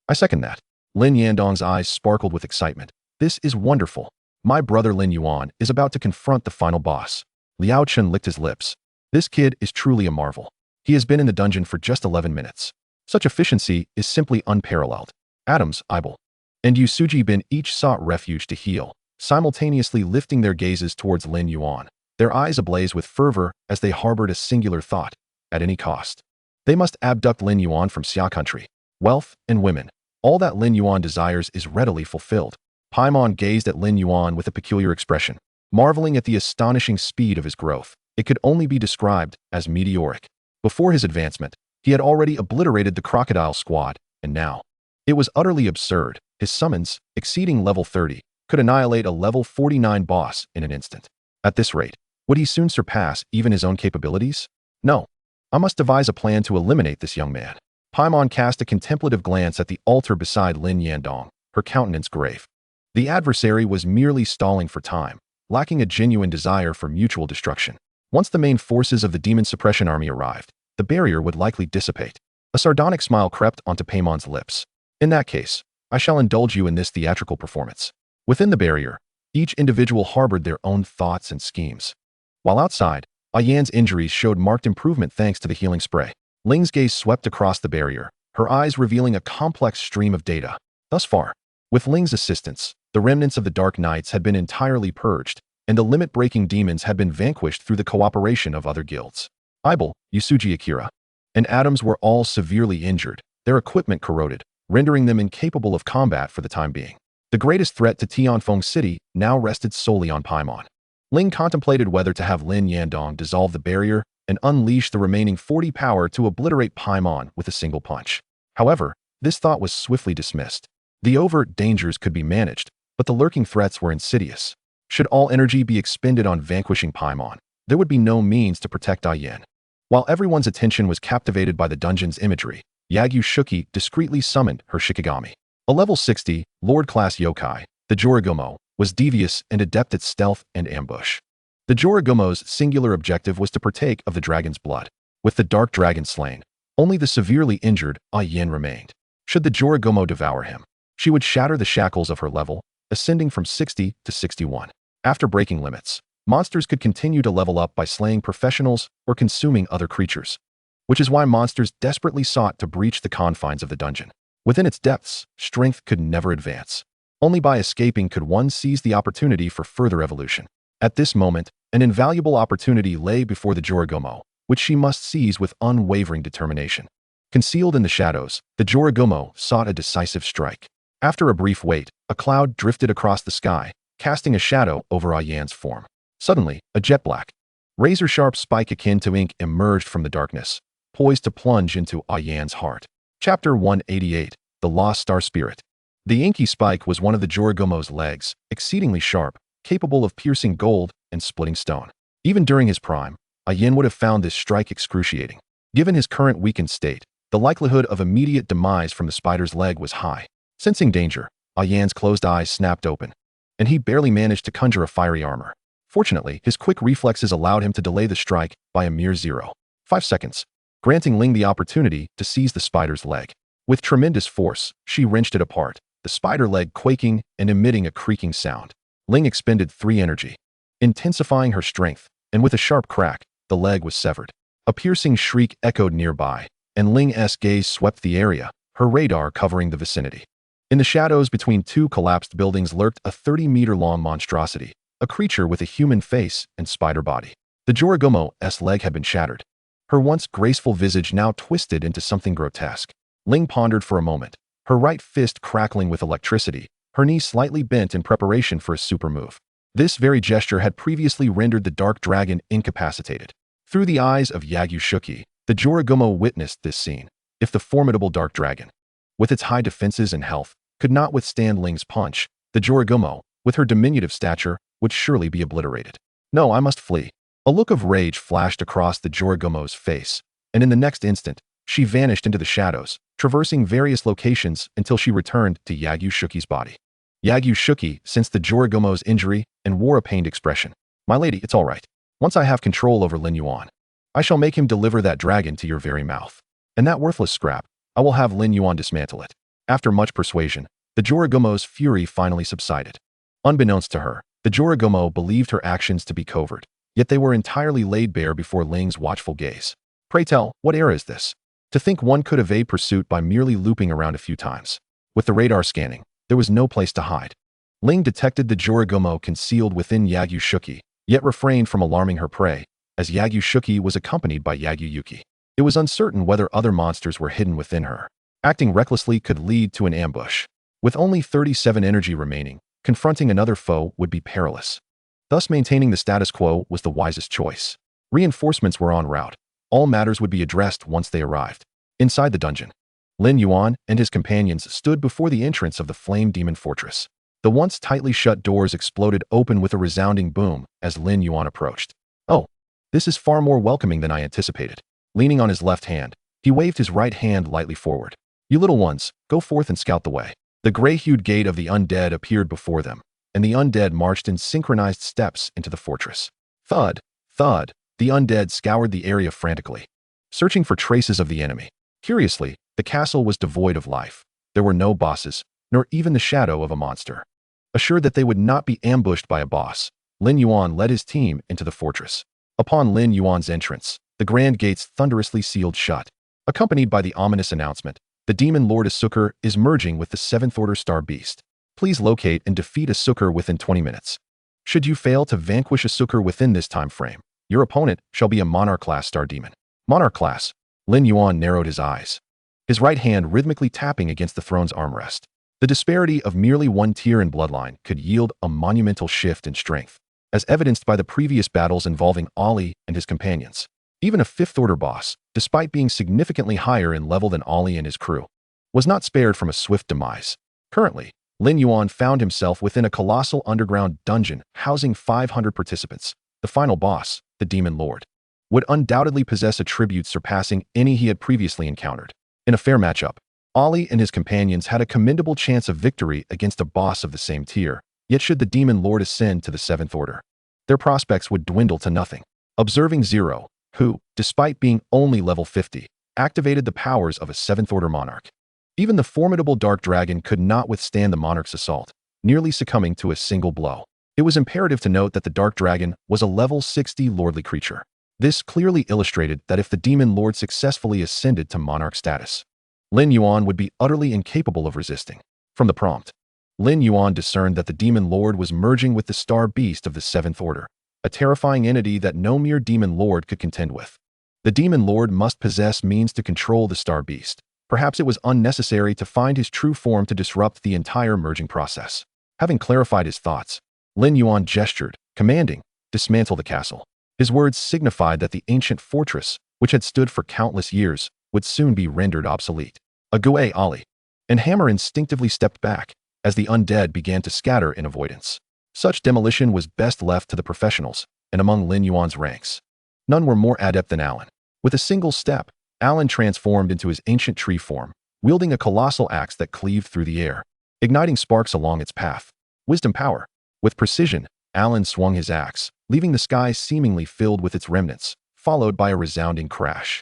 I second that." Lin Yandong's eyes sparkled with excitement. "This is wonderful. My brother Lin Yuan is about to confront the final boss." Liao Chen licked his lips. "This kid is truly a marvel. He has been in the dungeon for just 11 minutes. Such efficiency is simply unparalleled." Adams, Ibel, and Yusuji Bin each sought refuge to heal, simultaneously lifting their gazes towards Lin Yuan, their eyes ablaze with fervor as they harbored a singular thought: at any cost, they must abduct Lin Yuan from Xia country. Wealth and women, all that Lin Yuan desires is readily fulfilled. Paimon gazed at Lin Yuan with a peculiar expression, marveling at the astonishing speed of his growth. It could only be described as meteoric. Before his advancement, he had already obliterated the crocodile squad, and now, it was utterly absurd. His summons, exceeding level 30, could annihilate a level 49 boss in an instant. At this rate, would he soon surpass even his own capabilities? No. I must devise a plan to eliminate this young man. Paimon cast a contemplative glance at the altar beside Lin Yandong, her countenance grave. The adversary was merely stalling for time, lacking a genuine desire for mutual destruction. Once the main forces of the demon suppression army arrived, the barrier would likely dissipate. A sardonic smile crept onto Paimon's lips. "In that case, I shall indulge you in this theatrical performance." Within the barrier, each individual harbored their own thoughts and schemes. While outside, Ayan's injuries showed marked improvement thanks to the healing spray. Ling's gaze swept across the barrier, her eyes revealing a complex stream of data. Thus far, with Ling's assistance, the remnants of the Dark Knights had been entirely purged, and the limit-breaking demons had been vanquished through the cooperation of other guilds. Ibel, Yusuji Akira, and Adams were all severely injured, their equipment corroded, rendering them incapable of combat for the time being. The greatest threat to Tianfeng City now rested solely on Paimon. Ling contemplated whether to have Lin Yandong dissolve the barrier and unleash the remaining 40 power to obliterate Paimon with a single punch. However, this thought was swiftly dismissed. The overt dangers could be managed, but the lurking threats were insidious. Should all energy be expended on vanquishing Paimon, there would be no means to protect Ayan. While everyone's attention was captivated by the dungeon's imagery, Yagyu Shuki discreetly summoned her Shikigami. A level 60, Lord-class yokai, the Jorigomo, was devious and adept at stealth and ambush. The Jorigomo's singular objective was to partake of the dragon's blood. With the dark dragon slain, only the severely injured Ayan remained. Should the Jorigomo devour him, she would shatter the shackles of her level, ascending from 60 to 61. After breaking limits, monsters could continue to level up by slaying professionals or consuming other creatures, which is why monsters desperately sought to breach the confines of the dungeon. Within its depths, strength could never advance. Only by escaping could one seize the opportunity for further evolution. At this moment, an invaluable opportunity lay before the Jorigomo, which she must seize with unwavering determination. Concealed in the shadows, the Jorigomo sought a decisive strike. After a brief wait, a cloud drifted across the sky, casting a shadow over Ayan's form. Suddenly, a jet-black, razor-sharp spike akin to ink emerged from the darkness, poised to plunge into Yan's heart. Chapter 188, The Lost Star Spirit. The inky spike was one of the Jorigomo's legs, exceedingly sharp, capable of piercing gold and splitting stone. Even during his prime, Yin would have found this strike excruciating. Given his current weakened state, the likelihood of immediate demise from the spider's leg was high. Sensing danger, Yan's closed eyes snapped open, and he barely managed to conjure a fiery armor. Fortunately, his quick reflexes allowed him to delay the strike by a mere 0.5 seconds, granting Ling the opportunity to seize the spider's leg. With tremendous force, she wrenched it apart, the spider leg quaking and emitting a creaking sound. Ling expended 3 energy, intensifying her strength, and with a sharp crack, the leg was severed. A piercing shriek echoed nearby, and Ling's gaze swept the area, her radar covering the vicinity. In the shadows between 2 collapsed buildings lurked a 30-meter-long monstrosity, a creature with a human face and spider body. The Jorigomo's leg had been shattered, her once graceful visage now twisted into something grotesque. Ling pondered for a moment, her right fist crackling with electricity, her knee slightly bent in preparation for a super move. This very gesture had previously rendered the dark dragon incapacitated. Through the eyes of Yagyu-shuki, the Jorigomo witnessed this scene. If the formidable dark dragon, with its high defenses and health, could not withstand Ling's punch, the Jorigomo, with her diminutive stature, would surely be obliterated. No, I must flee. A look of rage flashed across the Jorigomo's face, and in the next instant, she vanished into the shadows, traversing various locations until she returned to Yagyu-shuki's body. Yagyu-shuki sensed the Jorigomo's injury and wore a pained expression. My lady, it's all right. Once I have control over Lin Yuan, I shall make him deliver that dragon to your very mouth. And that worthless scrap, I will have Lin Yuan dismantle it. After much persuasion, the Jorigomo's fury finally subsided. Unbeknownst to her, the Jorigomo believed her actions to be covert, yet they were entirely laid bare before Ling's watchful gaze. Pray tell, what era is this? To think one could evade pursuit by merely looping around a few times. With the radar scanning, there was no place to hide. Ling detected the Jorigomo concealed within Yagyu-shuki, yet refrained from alarming her prey, as Yagyu-shuki was accompanied by Yagyu-yuki. It was uncertain whether other monsters were hidden within her. Acting recklessly could lead to an ambush. With only 37 energy remaining, confronting another foe would be perilous. Thus maintaining the status quo was the wisest choice. Reinforcements were en route. All matters would be addressed once they arrived. Inside the dungeon, Lin Yuan and his companions stood before the entrance of the Flame Demon Fortress. The once tightly shut doors exploded open with a resounding boom as Lin Yuan approached. Oh, this is far more welcoming than I anticipated. Leaning on his left hand, he waved his right hand lightly forward. You little ones, go forth and scout the way. The gray-hued gate of the undead appeared before them, and the undead marched in synchronized steps into the fortress. Thud, thud, the undead scoured the area frantically, searching for traces of the enemy. Curiously, the castle was devoid of life. There were no bosses, nor even the shadow of a monster. Assured that they would not be ambushed by a boss, Lin Yuan led his team into the fortress. Upon Lin Yuan's entrance, the grand gates thunderously sealed shut, accompanied by the ominous announcement, the Demon Lord Asuker is merging with the 7th Order Star Beast. Please locate and defeat Asuker within 20 minutes. Should you fail to vanquish Asuker within this time frame, your opponent shall be a Monarch-class Star Demon. Monarch-class. Lin Yuan narrowed his eyes, his right hand rhythmically tapping against the throne's armrest. The disparity of merely one tier in bloodline could yield a monumental shift in strength, as evidenced by the previous battles involving Ollie and his companions. Even a 5th Order boss, despite being significantly higher in level than Ollie and his crew, was not spared from a swift demise. Currently, Lin Yuan found himself within a colossal underground dungeon housing 500 participants. The final boss, the Demon Lord, would undoubtedly possess attributes surpassing any he had previously encountered. In a fair matchup, Ollie and his companions had a commendable chance of victory against a boss of the same tier, yet should the Demon Lord ascend to the 7th Order, their prospects would dwindle to nothing. Observing Zero, who, despite being only level 50, activated the powers of a 7th Order Monarch. Even the formidable Dark Dragon could not withstand the Monarch's assault, nearly succumbing to a single blow. It was imperative to note that the Dark Dragon was a level 60 lordly creature. This clearly illustrated that if the Demon Lord successfully ascended to Monarch status, Lin Yuan would be utterly incapable of resisting. From the prompt, Lin Yuan discerned that the Demon Lord was merging with the Star Beast of the 7th Order, a terrifying entity that no mere Demon Lord could contend with. The Demon Lord must possess means to control the Star Beast. Perhaps it was unnecessary to find his true form to disrupt the entire merging process. Having clarified his thoughts, Lin Yuan gestured, commanding, dismantle the castle. His words signified that the ancient fortress, which had stood for countless years, would soon be rendered obsolete. Ague Ali. And Hammer instinctively stepped back, as the undead began to scatter in avoidance. Such demolition was best left to the professionals, and among Lin Yuan's ranks, none were more adept than Alan. With a single step, Alan transformed into his ancient tree form, wielding a colossal axe that cleaved through the air, igniting sparks along its path. Wisdom power. With precision, Alan swung his axe, leaving the sky seemingly filled with its remnants, followed by a resounding crash.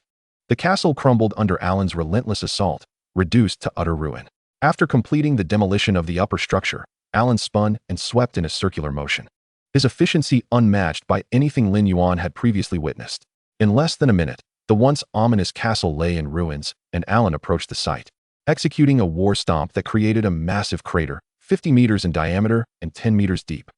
The castle crumbled under Alan's relentless assault, reduced to utter ruin. After completing the demolition of the upper structure, Alan spun and swept in a circular motion, his efficiency unmatched by anything Lin Yuan had previously witnessed. In less than a minute, the once ominous castle lay in ruins, and Alan approached the site, executing a war stomp that created a massive crater, 50 meters in diameter and 10 meters deep.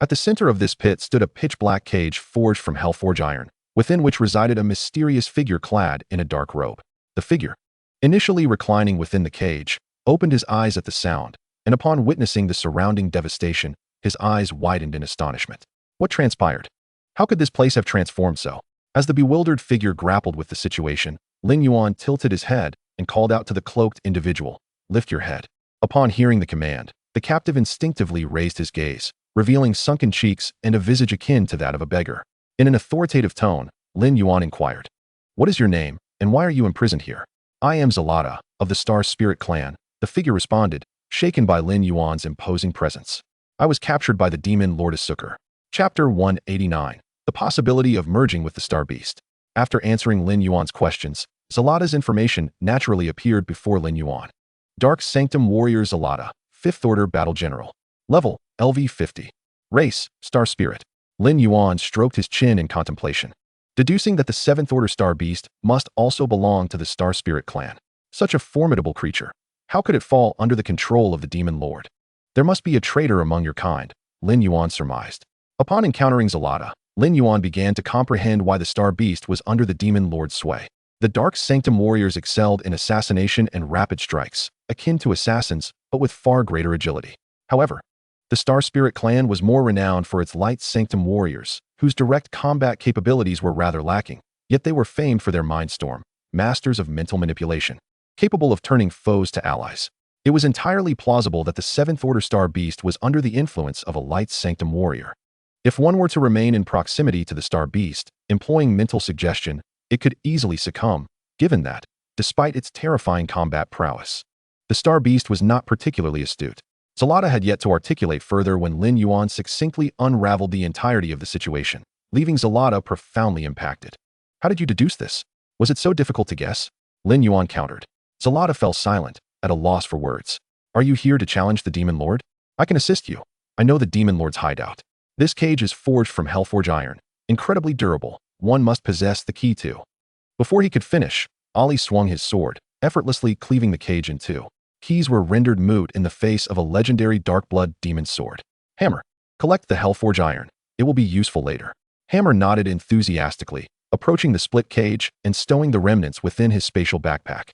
At the center of this pit stood a pitch-black cage forged from Hellforge iron, within which resided a mysterious figure clad in a dark robe. The figure, initially reclining within the cage, opened his eyes at the sound, and upon witnessing the surrounding devastation, his eyes widened in astonishment. What transpired? How could this place have transformed so? As the bewildered figure grappled with the situation, Lin Yuan tilted his head and called out to the cloaked individual, "Lift your head." Upon hearing the command, the captive instinctively raised his gaze, revealing sunken cheeks and a visage akin to that of a beggar. In an authoritative tone, Lin Yuan inquired, "What is your name, and why are you imprisoned here?" "I am Zalata, of the Star Spirit clan," the figure responded, shaken by Lin Yuan's imposing presence. "I was captured by the demon Lord Asukar." Chapter 189. The possibility of merging with the Star Beast. After answering Lin Yuan's questions, Zalata's information naturally appeared before Lin Yuan. Dark Sanctum Warrior Zalata, 5th Order Battle General. Level, LV50. Race, Star Spirit. Lin Yuan stroked his chin in contemplation, deducing that the 7th Order Star Beast must also belong to the Star Spirit clan. Such a formidable creature. How could it fall under the control of the Demon Lord? There must be a traitor among your kind, Lin Yuan surmised. Upon encountering Zalata, Lin Yuan began to comprehend why the Star Beast was under the Demon Lord's sway. The Dark Sanctum warriors excelled in assassination and rapid strikes, akin to assassins, but with far greater agility. However, the Star Spirit clan was more renowned for its Light Sanctum warriors, whose direct combat capabilities were rather lacking, yet they were famed for their mindstorm, masters of mental manipulation, capable of turning foes to allies. It was entirely plausible that the 7th Order Star Beast was under the influence of a Light Sanctum warrior. If one were to remain in proximity to the Star Beast, employing mental suggestion, it could easily succumb, given that, despite its terrifying combat prowess, the Star Beast was not particularly astute. Zalata had yet to articulate further when Lin Yuan succinctly unraveled the entirety of the situation, leaving Zalata profoundly impacted. "How did you deduce this? Was it so difficult to guess?" Lin Yuan countered. Zalata fell silent, at a loss for words. "Are you here to challenge the Demon Lord? I can assist you. I know the Demon Lord's hideout. This cage is forged from Hellforge iron, incredibly durable. One must possess the key to." Before he could finish, Ali swung his sword, effortlessly cleaving the cage in two. Keys were rendered moot in the face of a legendary Darkblood demon sword. "Hammer. Collect the Hellforge iron. It will be useful later." Hammer nodded enthusiastically, approaching the split cage and stowing the remnants within his spatial backpack.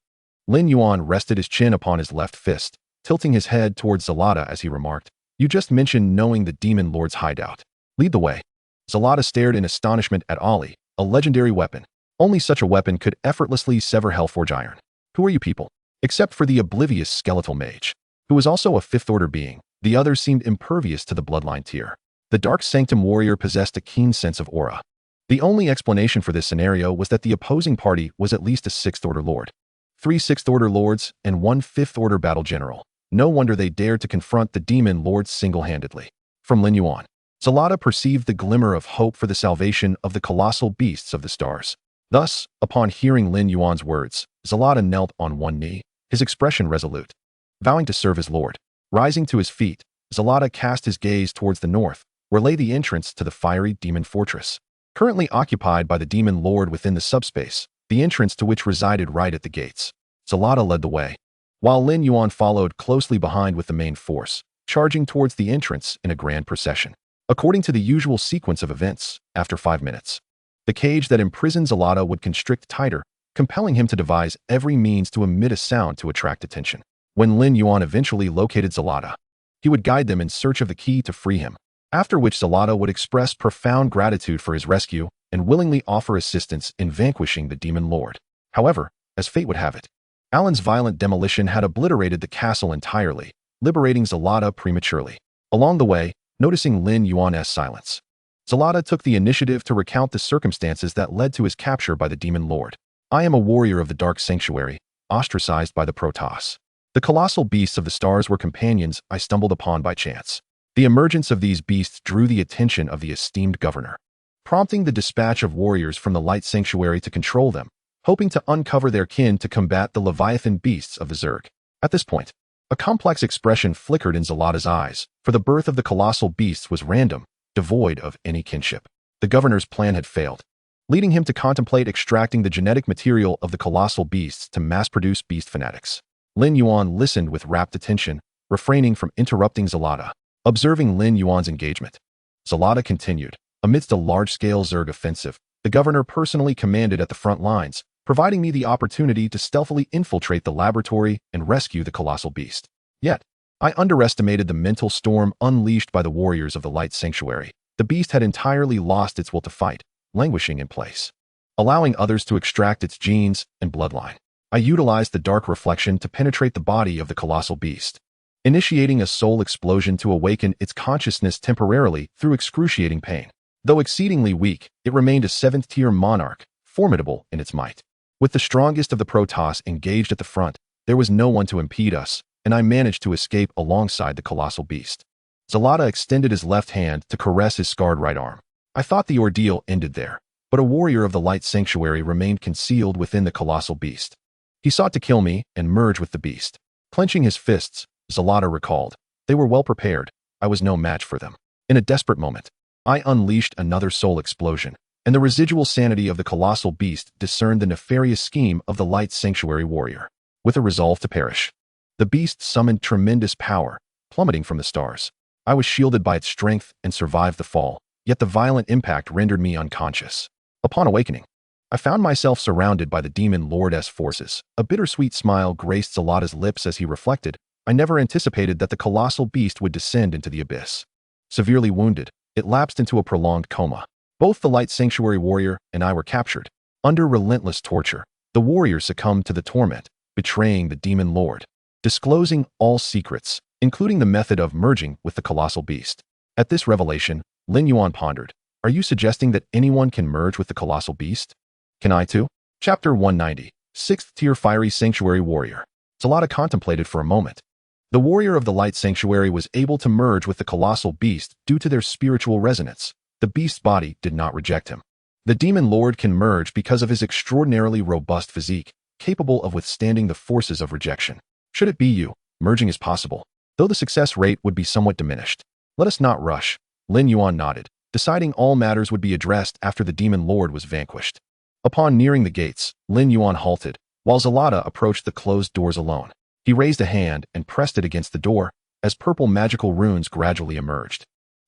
Lin Yuan rested his chin upon his left fist, tilting his head towards Zalata as he remarked, "You just mentioned knowing the Demon Lord's hideout. Lead the way." Zalata stared in astonishment at Ali, a legendary weapon. Only such a weapon could effortlessly sever Hellforge iron. "Who are you people?" Except for the oblivious skeletal mage, who was also a 5th Order being, the others seemed impervious to the bloodline tier. The Dark Sanctum warrior possessed a keen sense of aura. The only explanation for this scenario was that the opposing party was at least a 6th Order Lord. 3 6th Order Lords and 1 5th Order Battle General. No wonder they dared to confront the Demon Lords single-handedly. From Lin Yuan, Zalata perceived the glimmer of hope for the salvation of the colossal beasts of the stars. Thus, upon hearing Lin Yuan's words, Zalata knelt on one knee, his expression resolute, vowing to serve his lord. Rising to his feet, Zalata cast his gaze towards the north, where lay the entrance to the fiery demon fortress, currently occupied by the demon lord within the subspace, the entrance to which resided right at the gates. Zalata led the way, while Lin Yuan followed closely behind with the main force, charging towards the entrance in a grand procession. According to the usual sequence of events, after 5 minutes, the cage that imprisoned Zalata would constrict tighter, compelling him to devise every means to emit a sound to attract attention. When Lin Yuan eventually located Zalata, he would guide them in search of the key to free him, after which Zalata would express profound gratitude for his rescue and willingly offer assistance in vanquishing the Demon Lord. However, as fate would have it, Alan's violent demolition had obliterated the castle entirely, liberating Zalata prematurely. Along the way, noticing Lin Yuan's silence, Zalata took the initiative to recount the circumstances that led to his capture by the Demon Lord. I am a warrior of the Dark Sanctuary, ostracized by the Protoss. The colossal beasts of the stars were companions I stumbled upon by chance. The emergence of these beasts drew the attention of the esteemed governor, prompting the dispatch of warriors from the Light Sanctuary to control them, hoping to uncover their kin to combat the Leviathan beasts of the Zerg. At this point, a complex expression flickered in Zalata's eyes, for the birth of the colossal beasts was random, devoid of any kinship. The governor's plan had failed, leading him to contemplate extracting the genetic material of the colossal beasts to mass-produce beast fanatics. Lin Yuan listened with rapt attention, refraining from interrupting Zalata. Observing Lin Yuan's engagement, Zalata continued. Amidst a large-scale Zerg offensive, the governor personally commanded at the front lines, providing me the opportunity to stealthily infiltrate the laboratory and rescue the colossal beast. Yet, I underestimated the mental storm unleashed by the warriors of the Light Sanctuary. The beast had entirely lost its will to fight, languishing in place, allowing others to extract its genes and bloodline. I utilized the dark reflection to penetrate the body of the colossal beast, initiating a soul explosion to awaken its consciousness temporarily through excruciating pain. Though exceedingly weak, it remained a 7th-tier monarch, formidable in its might. With the strongest of the Protoss engaged at the front, there was no one to impede us, and I managed to escape alongside the colossal beast. Zalata extended his left hand to caress his scarred right arm. I thought the ordeal ended there, but a warrior of the Light Sanctuary remained concealed within the colossal beast. He sought to kill me and merge with the beast. Clenching his fists, Zalata recalled, they were well prepared. I was no match for them. In a desperate moment, I unleashed another soul explosion, and the residual sanity of the colossal beast discerned the nefarious scheme of the Light Sanctuary warrior. With a resolve to perish, the beast summoned tremendous power, plummeting from the stars. I was shielded by its strength and survived the fall, yet the violent impact rendered me unconscious. Upon awakening, I found myself surrounded by the Demon Lord's forces. A bittersweet smile graced Zalata's lips as he reflected, I never anticipated that the colossal beast would descend into the abyss. Severely wounded, it lapsed into a prolonged coma. Both the Light Sanctuary warrior and I were captured. Under relentless torture, the warrior succumbed to the torment, betraying the Demon Lord, disclosing all secrets, including the method of merging with the colossal beast. At this revelation, Lin Yuan pondered, are you suggesting that anyone can merge with the colossal beast? Can I too? Chapter 190, 6th Tier Fiery Sanctuary Warrior. Zalata contemplated for a moment. The warrior of the Light Sanctuary was able to merge with the colossal beast due to their spiritual resonance. The beast's body did not reject him. The Demon Lord can merge because of his extraordinarily robust physique, capable of withstanding the forces of rejection. Should it be you, merging is possible, though the success rate would be somewhat diminished. Let us not rush. Lin Yuan nodded, deciding all matters would be addressed after the Demon Lord was vanquished. Upon nearing the gates, Lin Yuan halted, while Zalata approached the closed doors alone. He raised a hand and pressed it against the door, as purple magical runes gradually emerged.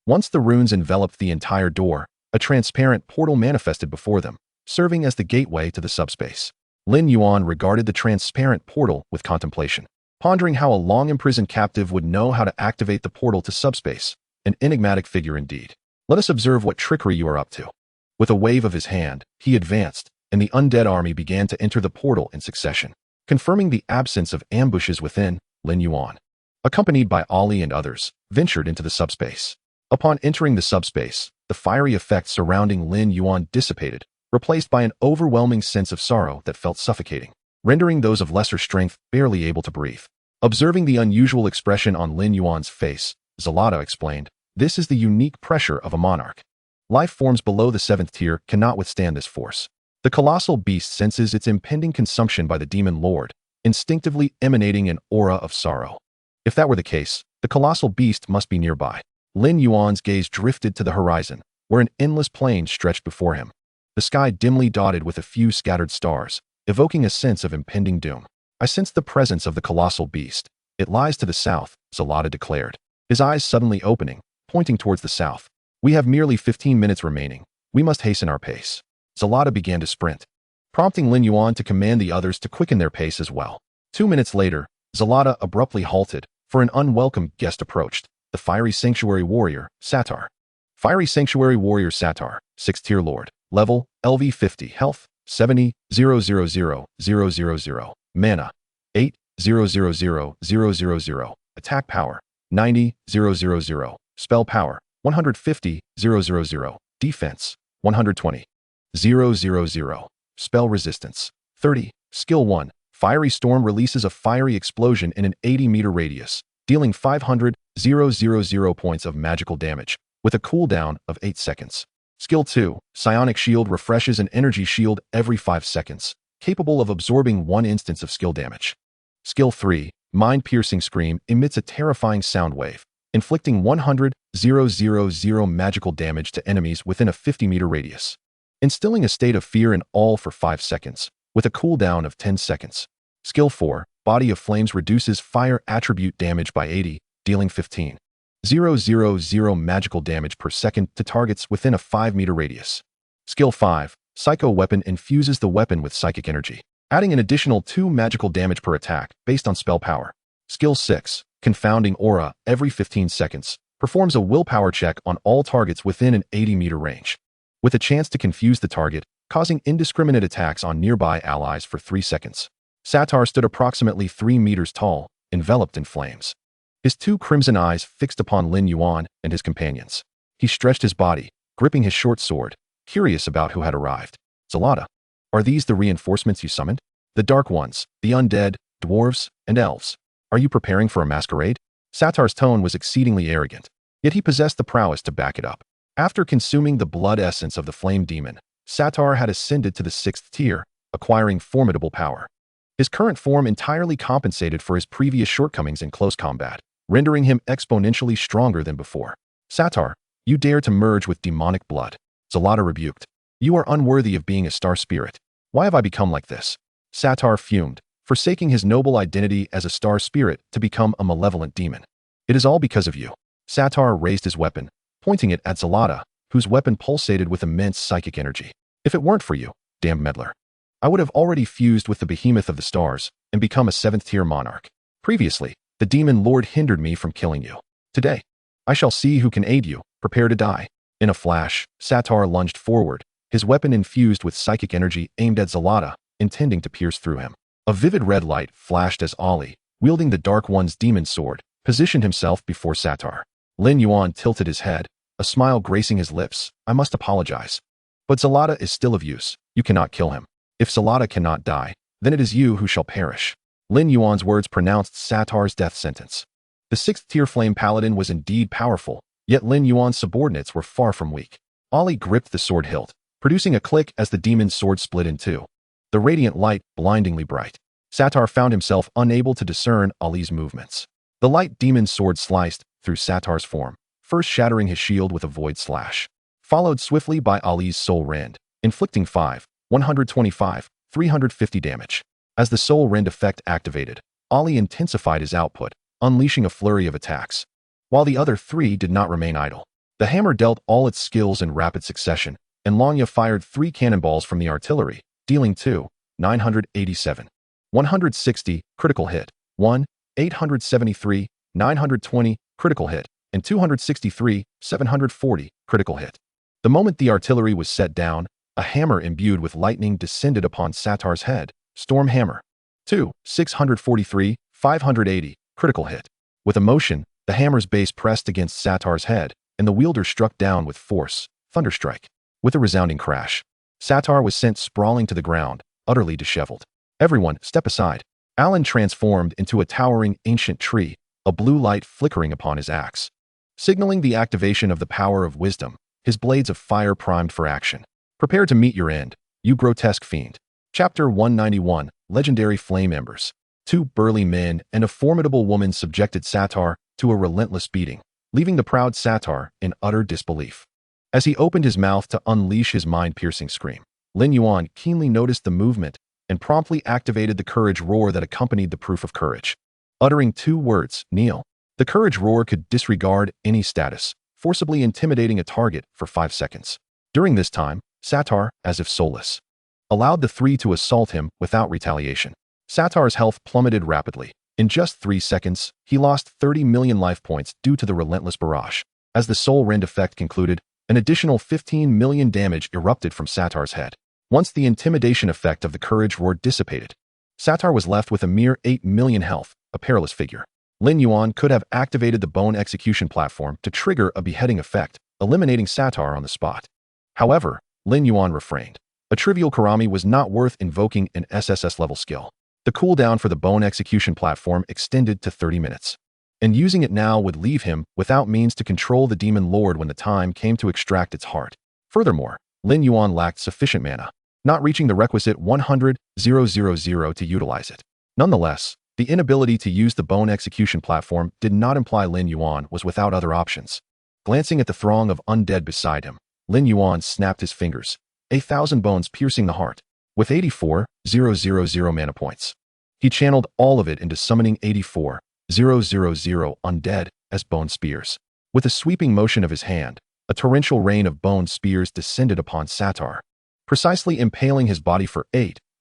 Once the runes enveloped the entire door, a transparent portal manifested before them, serving as the gateway to the subspace. Lin Yuan regarded the transparent portal with contemplation, pondering how a long-imprisoned captive would know how to activate the portal to subspace. An enigmatic figure indeed. Let us observe what trickery you are up to. With a wave of his hand, he advanced, and the undead army began to enter the portal in succession. Confirming the absence of ambushes within, Lin Yuan, accompanied by Ali and others, ventured into the subspace. Upon entering the subspace, the fiery effect surrounding Lin Yuan dissipated, replaced by an overwhelming sense of sorrow that felt suffocating, rendering those of lesser strength barely able to breathe. Observing the unusual expression on Lin Yuan's face, Zalata explained, this is the unique pressure of a monarch. Life forms below the 7th tier cannot withstand this force. The colossal beast senses its impending consumption by the Demon Lord, instinctively emanating an aura of sorrow. If that were the case, the colossal beast must be nearby. Lin Yuan's gaze drifted to the horizon, where an endless plain stretched before him. The sky dimly dotted with a few scattered stars, evoking a sense of impending doom. I sensed the presence of the colossal beast. It lies to the south, Zalata declared, his eyes suddenly opening, pointing towards the south. We have merely 15 minutes remaining. We must hasten our pace. Zalata began to sprint, prompting Lin Yuan to command the others to quicken their pace as well. 2 minutes later, Zalata abruptly halted, for an unwelcome guest approached, the Fiery Sanctuary Warrior, Satar. Fiery Sanctuary Warrior Satar, 6th Tier Lord, Level, LV 50. Health, 70, 000. Mana, 8, 000. Attack power, 90, 000. Spell power, 150, 000. Defense, 120, 000. Spell resistance, 30. Skill 1. Fiery Storm releases a fiery explosion in an 80-meter radius, dealing 500, 000 points of magical damage, with a cooldown of 8 seconds. Skill 2. Psionic Shield refreshes an energy shield every 5 seconds, capable of absorbing 1 instance of skill damage. Skill 3. Mind-Piercing Scream emits a terrifying sound wave, inflicting 100, 000 magical damage to enemies within a 50-meter radius, instilling a state of fear in all for 5 seconds, with a cooldown of 10 seconds. Skill 4. Body of Flames reduces fire attribute damage by 80, dealing 15, 000 magical damage per second to targets within a 5-meter radius. Skill 5. Psycho Weapon infuses the weapon with psychic energy, adding an additional 2 magical damage per attack based on spell power. Skill 6. Confounding Aura every 15 seconds performs a willpower check on all targets within an 80-meter range, with a chance to confuse the target, causing indiscriminate attacks on nearby allies for 3 seconds. Satar stood approximately 3 meters tall, enveloped in flames, his 2 crimson eyes fixed upon Lin Yuan and his companions. He stretched his body, gripping his short sword, curious about who had arrived. Zalata, are these the reinforcements you summoned? The Dark Ones, the undead, dwarves, and elves. Are you preparing for a masquerade? Satar's tone was exceedingly arrogant, yet he possessed the prowess to back it up. After consuming the blood essence of the flame demon, Satar had ascended to the 6th tier, acquiring formidable power. His current form entirely compensated for his previous shortcomings in close combat, rendering him exponentially stronger than before. Satar, you dare to merge with demonic blood. Zalata rebuked. You are unworthy of being a star spirit. Why have I become like this? Satar fumed, forsaking his noble identity as a star spirit to become a malevolent demon. It is all because of you. Satar raised his weapon, pointing it at Zalata, whose weapon pulsated with immense psychic energy. If it weren't for you, damned meddler, I would have already fused with the behemoth of the stars and become a 7th-tier monarch. Previously, the demon lord hindered me from killing you. Today, I shall see who can aid you. Prepare to die. In a flash, Satar lunged forward, his weapon infused with psychic energy aimed at Zalata, intending to pierce through him. A vivid red light flashed as Ali, wielding the Dark One's demon sword, positioned himself before Satar. Lin Yuan tilted his head, a smile gracing his lips. I must apologize. But Zalata is still of use. You cannot kill him. If Zalata cannot die, then it is you who shall perish. Lin Yuan's words pronounced Satar's death sentence. The 6th-tier flame paladin was indeed powerful, yet Lin Yuan's subordinates were far from weak. Ali gripped the sword hilt, producing a click as the demon's sword split in 2. The radiant light blindingly bright. Satar found himself unable to discern Ali's movements. The light demon's sword sliced through Satar's form, first shattering his shield with a void slash, followed swiftly by Ali's soul rend, inflicting 5, 125, 350 damage. As the soul rend effect activated, Ali intensified his output, unleashing a flurry of attacks, while the other 3 did not remain idle. The hammer dealt all its skills in rapid succession, and Lanya fired 3 cannonballs from the artillery, dealing 2, 987, 160, critical hit, 1, 873, 920, critical hit, and 263, 740, critical hit. The moment the artillery was set down, a hammer imbued with lightning descended upon Satar's head. Storm Hammer. 2, 643, 580, critical hit. With emotion, the hammer's base pressed against Satar's head, and the wielder struck down with force. Thunderstrike. With a resounding crash, Satar was sent sprawling to the ground, utterly disheveled. Everyone, step aside. Alan transformed into a towering ancient tree, a blue light flickering upon his axe, signaling the activation of the power of wisdom, his blades of fire primed for action. Prepare to meet your end, you grotesque fiend. Chapter 191, Legendary Flame Embers. 2 burly men and a formidable woman subjected Satar to a relentless beating, leaving the proud Satar in utter disbelief. As he opened his mouth to unleash his mind-piercing scream, Lin Yuan keenly noticed the movement and promptly activated the courage roar that accompanied the proof of courage. Uttering 2 words, kneel, the courage roar could disregard any status, forcibly intimidating a target for 5 seconds. During this time, Satar, as if soulless, allowed the 3 to assault him without retaliation. Satar's health plummeted rapidly. In just 3 seconds, he lost 30 million life points due to the relentless barrage. As the soul rend effect concluded, An additional 15 million damage erupted from Satar's head. Once the intimidation effect of the courage roar dissipated, Satar was left with a mere 8 million health, a perilous figure. Lin Yuan could have activated the bone execution platform to trigger a beheading effect, eliminating Satar on the spot. However, Lin Yuan refrained. A trivial Karami was not worth invoking an SSS-level skill. The cooldown for the bone execution platform extended to 30 minutes. And using it now would leave him without means to control the Demon Lord when the time came to extract its heart. Furthermore, Lin Yuan lacked sufficient mana, not reaching the requisite 100,000 to utilize it. Nonetheless, the inability to use the bone execution platform did not imply Lin Yuan was without other options. Glancing at the throng of undead beside him, Lin Yuan snapped his fingers, 1,000 bones piercing the heart. With 84,000 mana points, he channeled all of it into summoning 84,000 undead as bone spears. With a sweeping motion of his hand, a torrential rain of bone spears descended upon Satar, precisely impaling his body for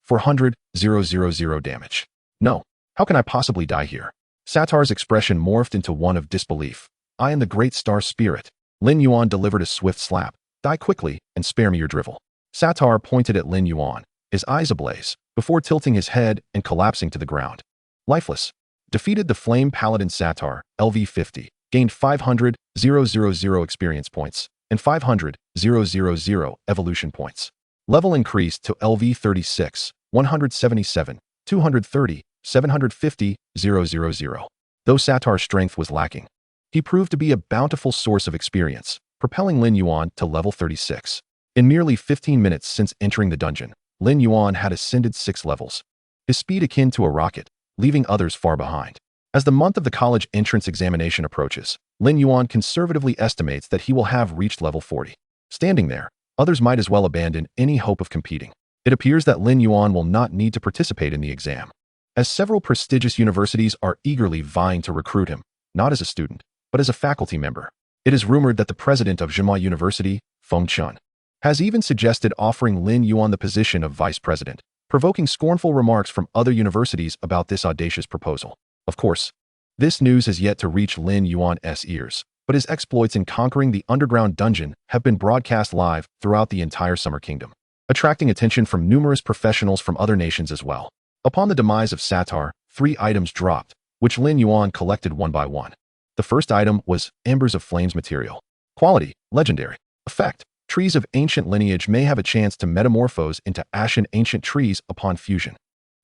400,000 damage. No, how can I possibly die here? Satar's expression morphed into one of disbelief. I am the great star spirit. Lin Yuan delivered a swift slap. Die quickly and spare me your drivel. Satar pointed at Lin Yuan, his eyes ablaze, before tilting his head and collapsing to the ground. Lifeless. Defeated the Flame Paladin Satar, LV50, gained 500,000 experience points and 500,000 evolution points. Level increased to LV36, 177, 230, 750,000. Though Satar's strength was lacking, he proved to be a bountiful source of experience, propelling Lin Yuan to level 36. In merely 15 minutes since entering the dungeon, Lin Yuan had ascended 6 levels, his speed akin to a rocket, leaving others far behind. As the month of the college entrance examination approaches, Lin Yuan conservatively estimates that he will have reached level 40. Standing there, others might as well abandon any hope of competing. It appears that Lin Yuan will not need to participate in the exam, as several prestigious universities are eagerly vying to recruit him, not as a student, but as a faculty member. It is rumored that the president of Zhenhua University, Feng Chun, has even suggested offering Lin Yuan the position of vice president, provoking scornful remarks from other universities about this audacious proposal. Of course, this news has yet to reach Lin Yuan's ears, but his exploits in conquering the underground dungeon have been broadcast live throughout the entire Summer Kingdom, attracting attention from numerous professionals from other nations as well. Upon the demise of Satar, 3 items dropped, which Lin Yuan collected one by one. The first item was Embers of Flames material. Quality, legendary. Effect, trees of ancient lineage may have a chance to metamorphose into ashen ancient trees upon fusion.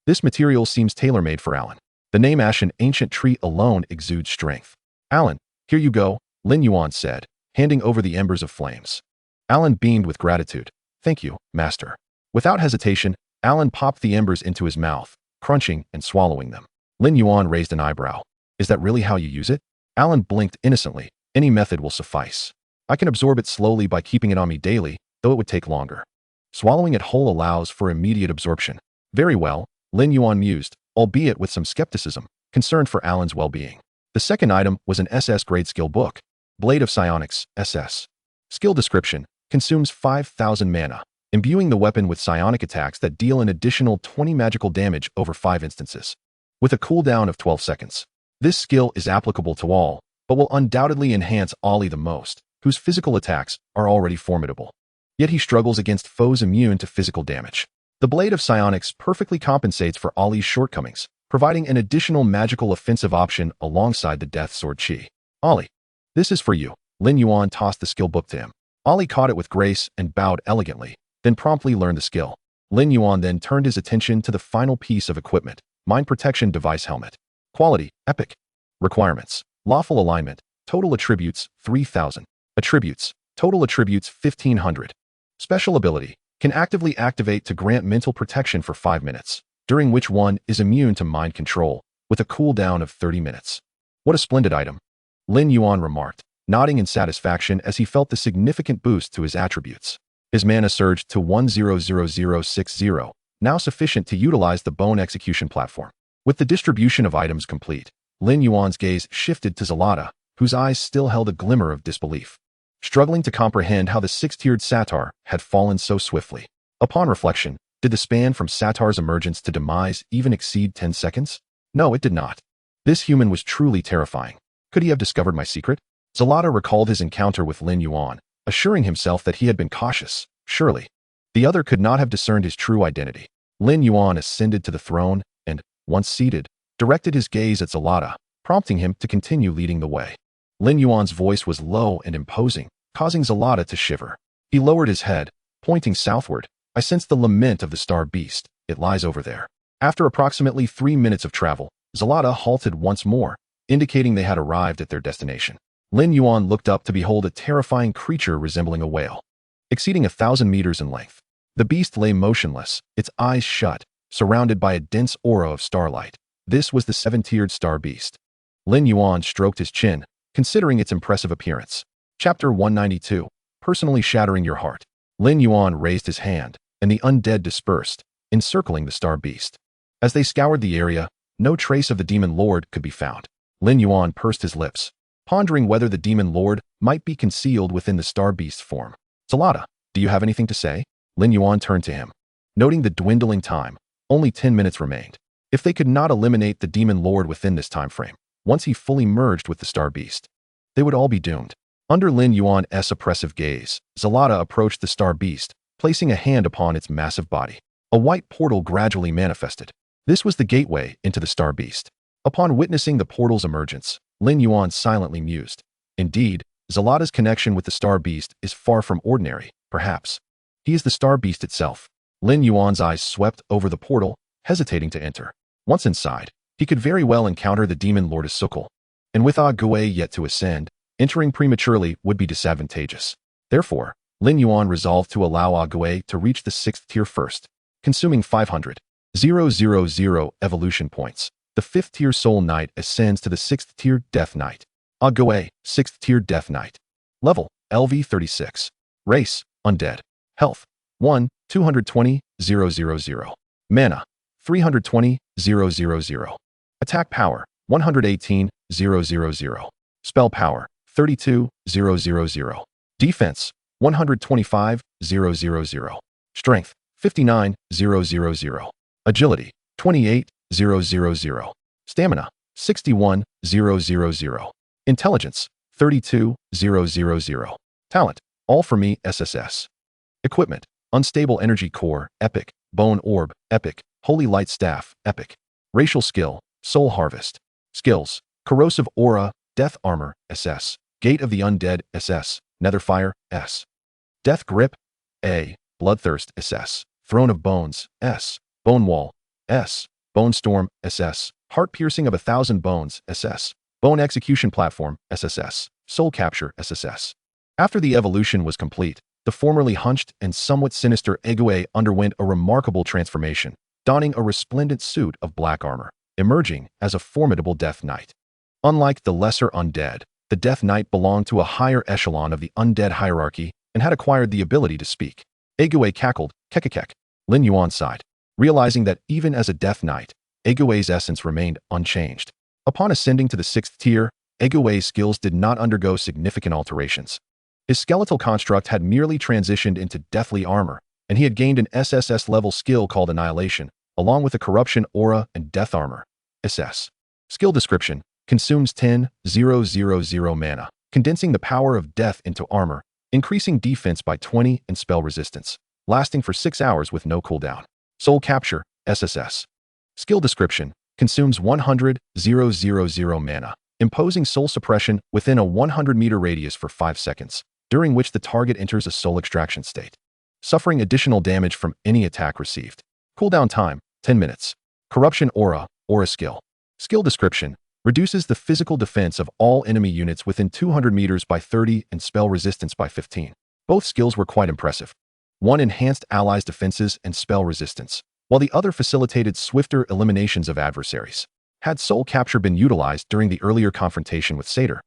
This material seems tailor-made for Alan. The name Ashen Ancient Tree alone exudes strength. Alan, here you go, Lin Yuan said, handing over the Embers of Flames. Alan beamed with gratitude. Thank you, master. Without hesitation, Alan popped the embers into his mouth, crunching and swallowing them. Lin Yuan raised an eyebrow. Is that really how you use it? Alan blinked innocently. Any method will suffice. I can absorb it slowly by keeping it on me daily, though it would take longer. Swallowing it whole allows for immediate absorption. Very well, Lin Yuan mused, albeit with some skepticism, concerned for Alan's well-being. The second item was an SS-grade skill book. Blade of Psionics, SS. Skill description, consumes 5,000 mana, imbuing the weapon with psionic attacks that deal an additional 20 magical damage over 5 instances, with a cooldown of 12 seconds. This skill is applicable to all, but will undoubtedly enhance Ollie the most, whose physical attacks are already formidable. Yet he struggles against foes immune to physical damage. The Blade of Psionics perfectly compensates for Ollie's shortcomings, providing an additional magical offensive option alongside the Death Sword Chi. Ollie, this is for you. Lin Yuan tossed the skill book to him. Ollie caught it with grace and bowed elegantly, then promptly learned the skill. Lin Yuan then turned his attention to the final piece of equipment, Mind Protection Device Helmet. Quality, Epic. Requirements, Lawful Alignment, Total Attributes, 3,000. Attributes, Total Attributes, 1,500. Special Ability, can actively activate to grant mental protection for 5 minutes, during which one is immune to mind control, with a cooldown of 30 minutes. What a splendid item, Lin Yuan remarked, nodding in satisfaction as he felt the significant boost to his attributes. His mana surged to 100060, now sufficient to utilize the bone execution platform. With the distribution of items complete, Lin Yuan's gaze shifted to Zalata, whose eyes still held a glimmer of disbelief, struggling to comprehend how the 6-tiered Satar had fallen so swiftly. Upon reflection, did the span from Satar's emergence to demise even exceed 10 seconds? No, it did not. This human was truly terrifying. Could he have discovered my secret? Zalata recalled his encounter with Lin Yuan, assuring himself that he had been cautious. Surely, the other could not have discerned his true identity. Lin Yuan ascended to the throne and, once seated, directed his gaze at Zalata, prompting him to continue leading the way. Lin Yuan's voice was low and imposing, causing Zalata to shiver. He lowered his head, pointing southward. I sense the lament of the star beast. It lies over there. After approximately 3 minutes of travel, Zalata halted once more, indicating they had arrived at their destination. Lin Yuan looked up to behold a terrifying creature resembling a whale, exceeding 1,000 meters in length. The beast lay motionless, its eyes shut, surrounded by a dense aura of starlight. This was the 7-tiered star beast. Lin Yuan stroked his chin, considering its impressive appearance. Chapter 192, Personally Shattering Your Heart. Lin Yuan raised his hand, and the undead dispersed, encircling the star beast. As they scoured the area, no trace of the demon lord could be found. Lin Yuan pursed his lips, pondering whether the demon lord might be concealed within the star beast's form. Zalata, do you have anything to say? Lin Yuan turned to him. Noting the dwindling time, only 10 minutes remained. If they could not eliminate the demon lord within this time frame, once he fully merged with the star beast, they would all be doomed. Under Lin Yuan's oppressive gaze, Zalata approached the star beast, placing a hand upon its massive body. A white portal gradually manifested. This was the gateway into the star beast. Upon witnessing the portal's emergence, Lin Yuan silently mused. Indeed, Zalata's connection with the star beast is far from ordinary, perhaps. He is the star beast itself. Lin Yuan's eyes swept over the portal, hesitating to enter. Once inside, he could very well encounter the demon Lord Asukal. And with Gui yet to ascend, entering prematurely would be disadvantageous. Therefore, Lin Yuan resolved to allow Gui to reach the 6th tier first, consuming 500,000 evolution points. The 5th tier Soul Knight ascends to the 6th tier Death Knight. Gui, 6th tier Death Knight. Level, LV 36. Race, Undead. Health, 1, 220,000. Mana, 320,000. Attack power, 118,000. Spell power, 32,000. Defense, 125,000. Strength, 59,000. Agility, 28,000. Stamina, 61,000. Intelligence, 32,000. Talent, all for me SSS. Equipment, Unstable Energy Core, Epic. Bone Orb, Epic. Holy Light Staff, Epic. Racial Skill, Soul Harvest. Skills, Corrosive Aura, Death Armor, SS. Gate of the Undead, SS. Netherfire, S. Death Grip, A. Bloodthirst, SS. Throne of Bones, S. Bone Wall, S. Bone Storm, SS. Heart Piercing of 1,000 Bones, SS. Bone Execution Platform, SSS. Soul Capture, SSS. After the evolution was complete, the formerly hunched and somewhat sinister Gui underwent a remarkable transformation, donning a resplendent suit of black armor, emerging as a formidable Death Knight. Unlike the lesser undead, the Death Knight belonged to a higher echelon of the undead hierarchy and had acquired the ability to speak. Gui cackled, kekekek. Lin Yuan sighed, realizing that even as a Death Knight, Gui's essence remained unchanged. Upon ascending to the 6th tier, Gui's skills did not undergo significant alterations. His skeletal construct had merely transitioned into deathly armor, and he had gained an SSS-level skill called Annihilation, along with a Corruption Aura and Death Armor. SS. Skill description: consumes 10,000 mana, condensing the power of death into armor, increasing defense by 20 and spell resistance, lasting for 6 hours with no cooldown. Soul Capture, SSS. Skill description: consumes 100,000 mana, imposing soul suppression within a 100-meter radius for 5 seconds, during which the target enters a soul extraction state, suffering additional damage from any attack received. Cooldown time, 10 minutes. Corruption Aura, Aura Skill. Skill description: reduces the physical defense of all enemy units within 200 meters by 30 and spell resistance by 15. Both skills were quite impressive. One enhanced allies' defenses and spell resistance, while the other facilitated swifter eliminations of adversaries. Had Soul Capture been utilized during the earlier confrontation with Satyr,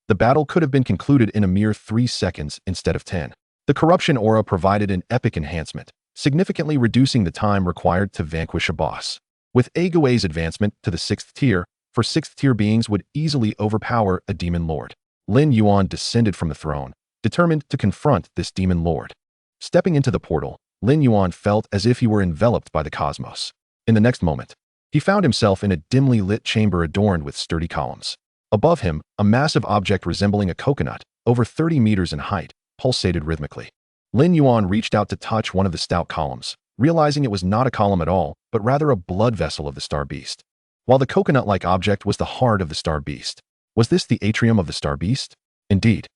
the battle could have been concluded in a mere 3 seconds instead of 10. The Corruption Aura provided an epic enhancement, significantly reducing the time required to vanquish a boss. With Gui's advancement to the 6th tier, for 6th tier beings would easily overpower a demon lord. Lin Yuan descended from the throne, determined to confront this demon lord. Stepping into the portal, Lin Yuan felt as if he were enveloped by the cosmos. In the next moment, he found himself in a dimly lit chamber adorned with sturdy columns. Above him, a massive object resembling a coconut, over 30 meters in height, pulsated rhythmically. Lin Yuan reached out to touch one of the stout columns, realizing it was not a column at all, but rather a blood vessel of the Star Beast. While the coconut-like object was the heart of the Star Beast, was this the atrium of the Star Beast? Indeed.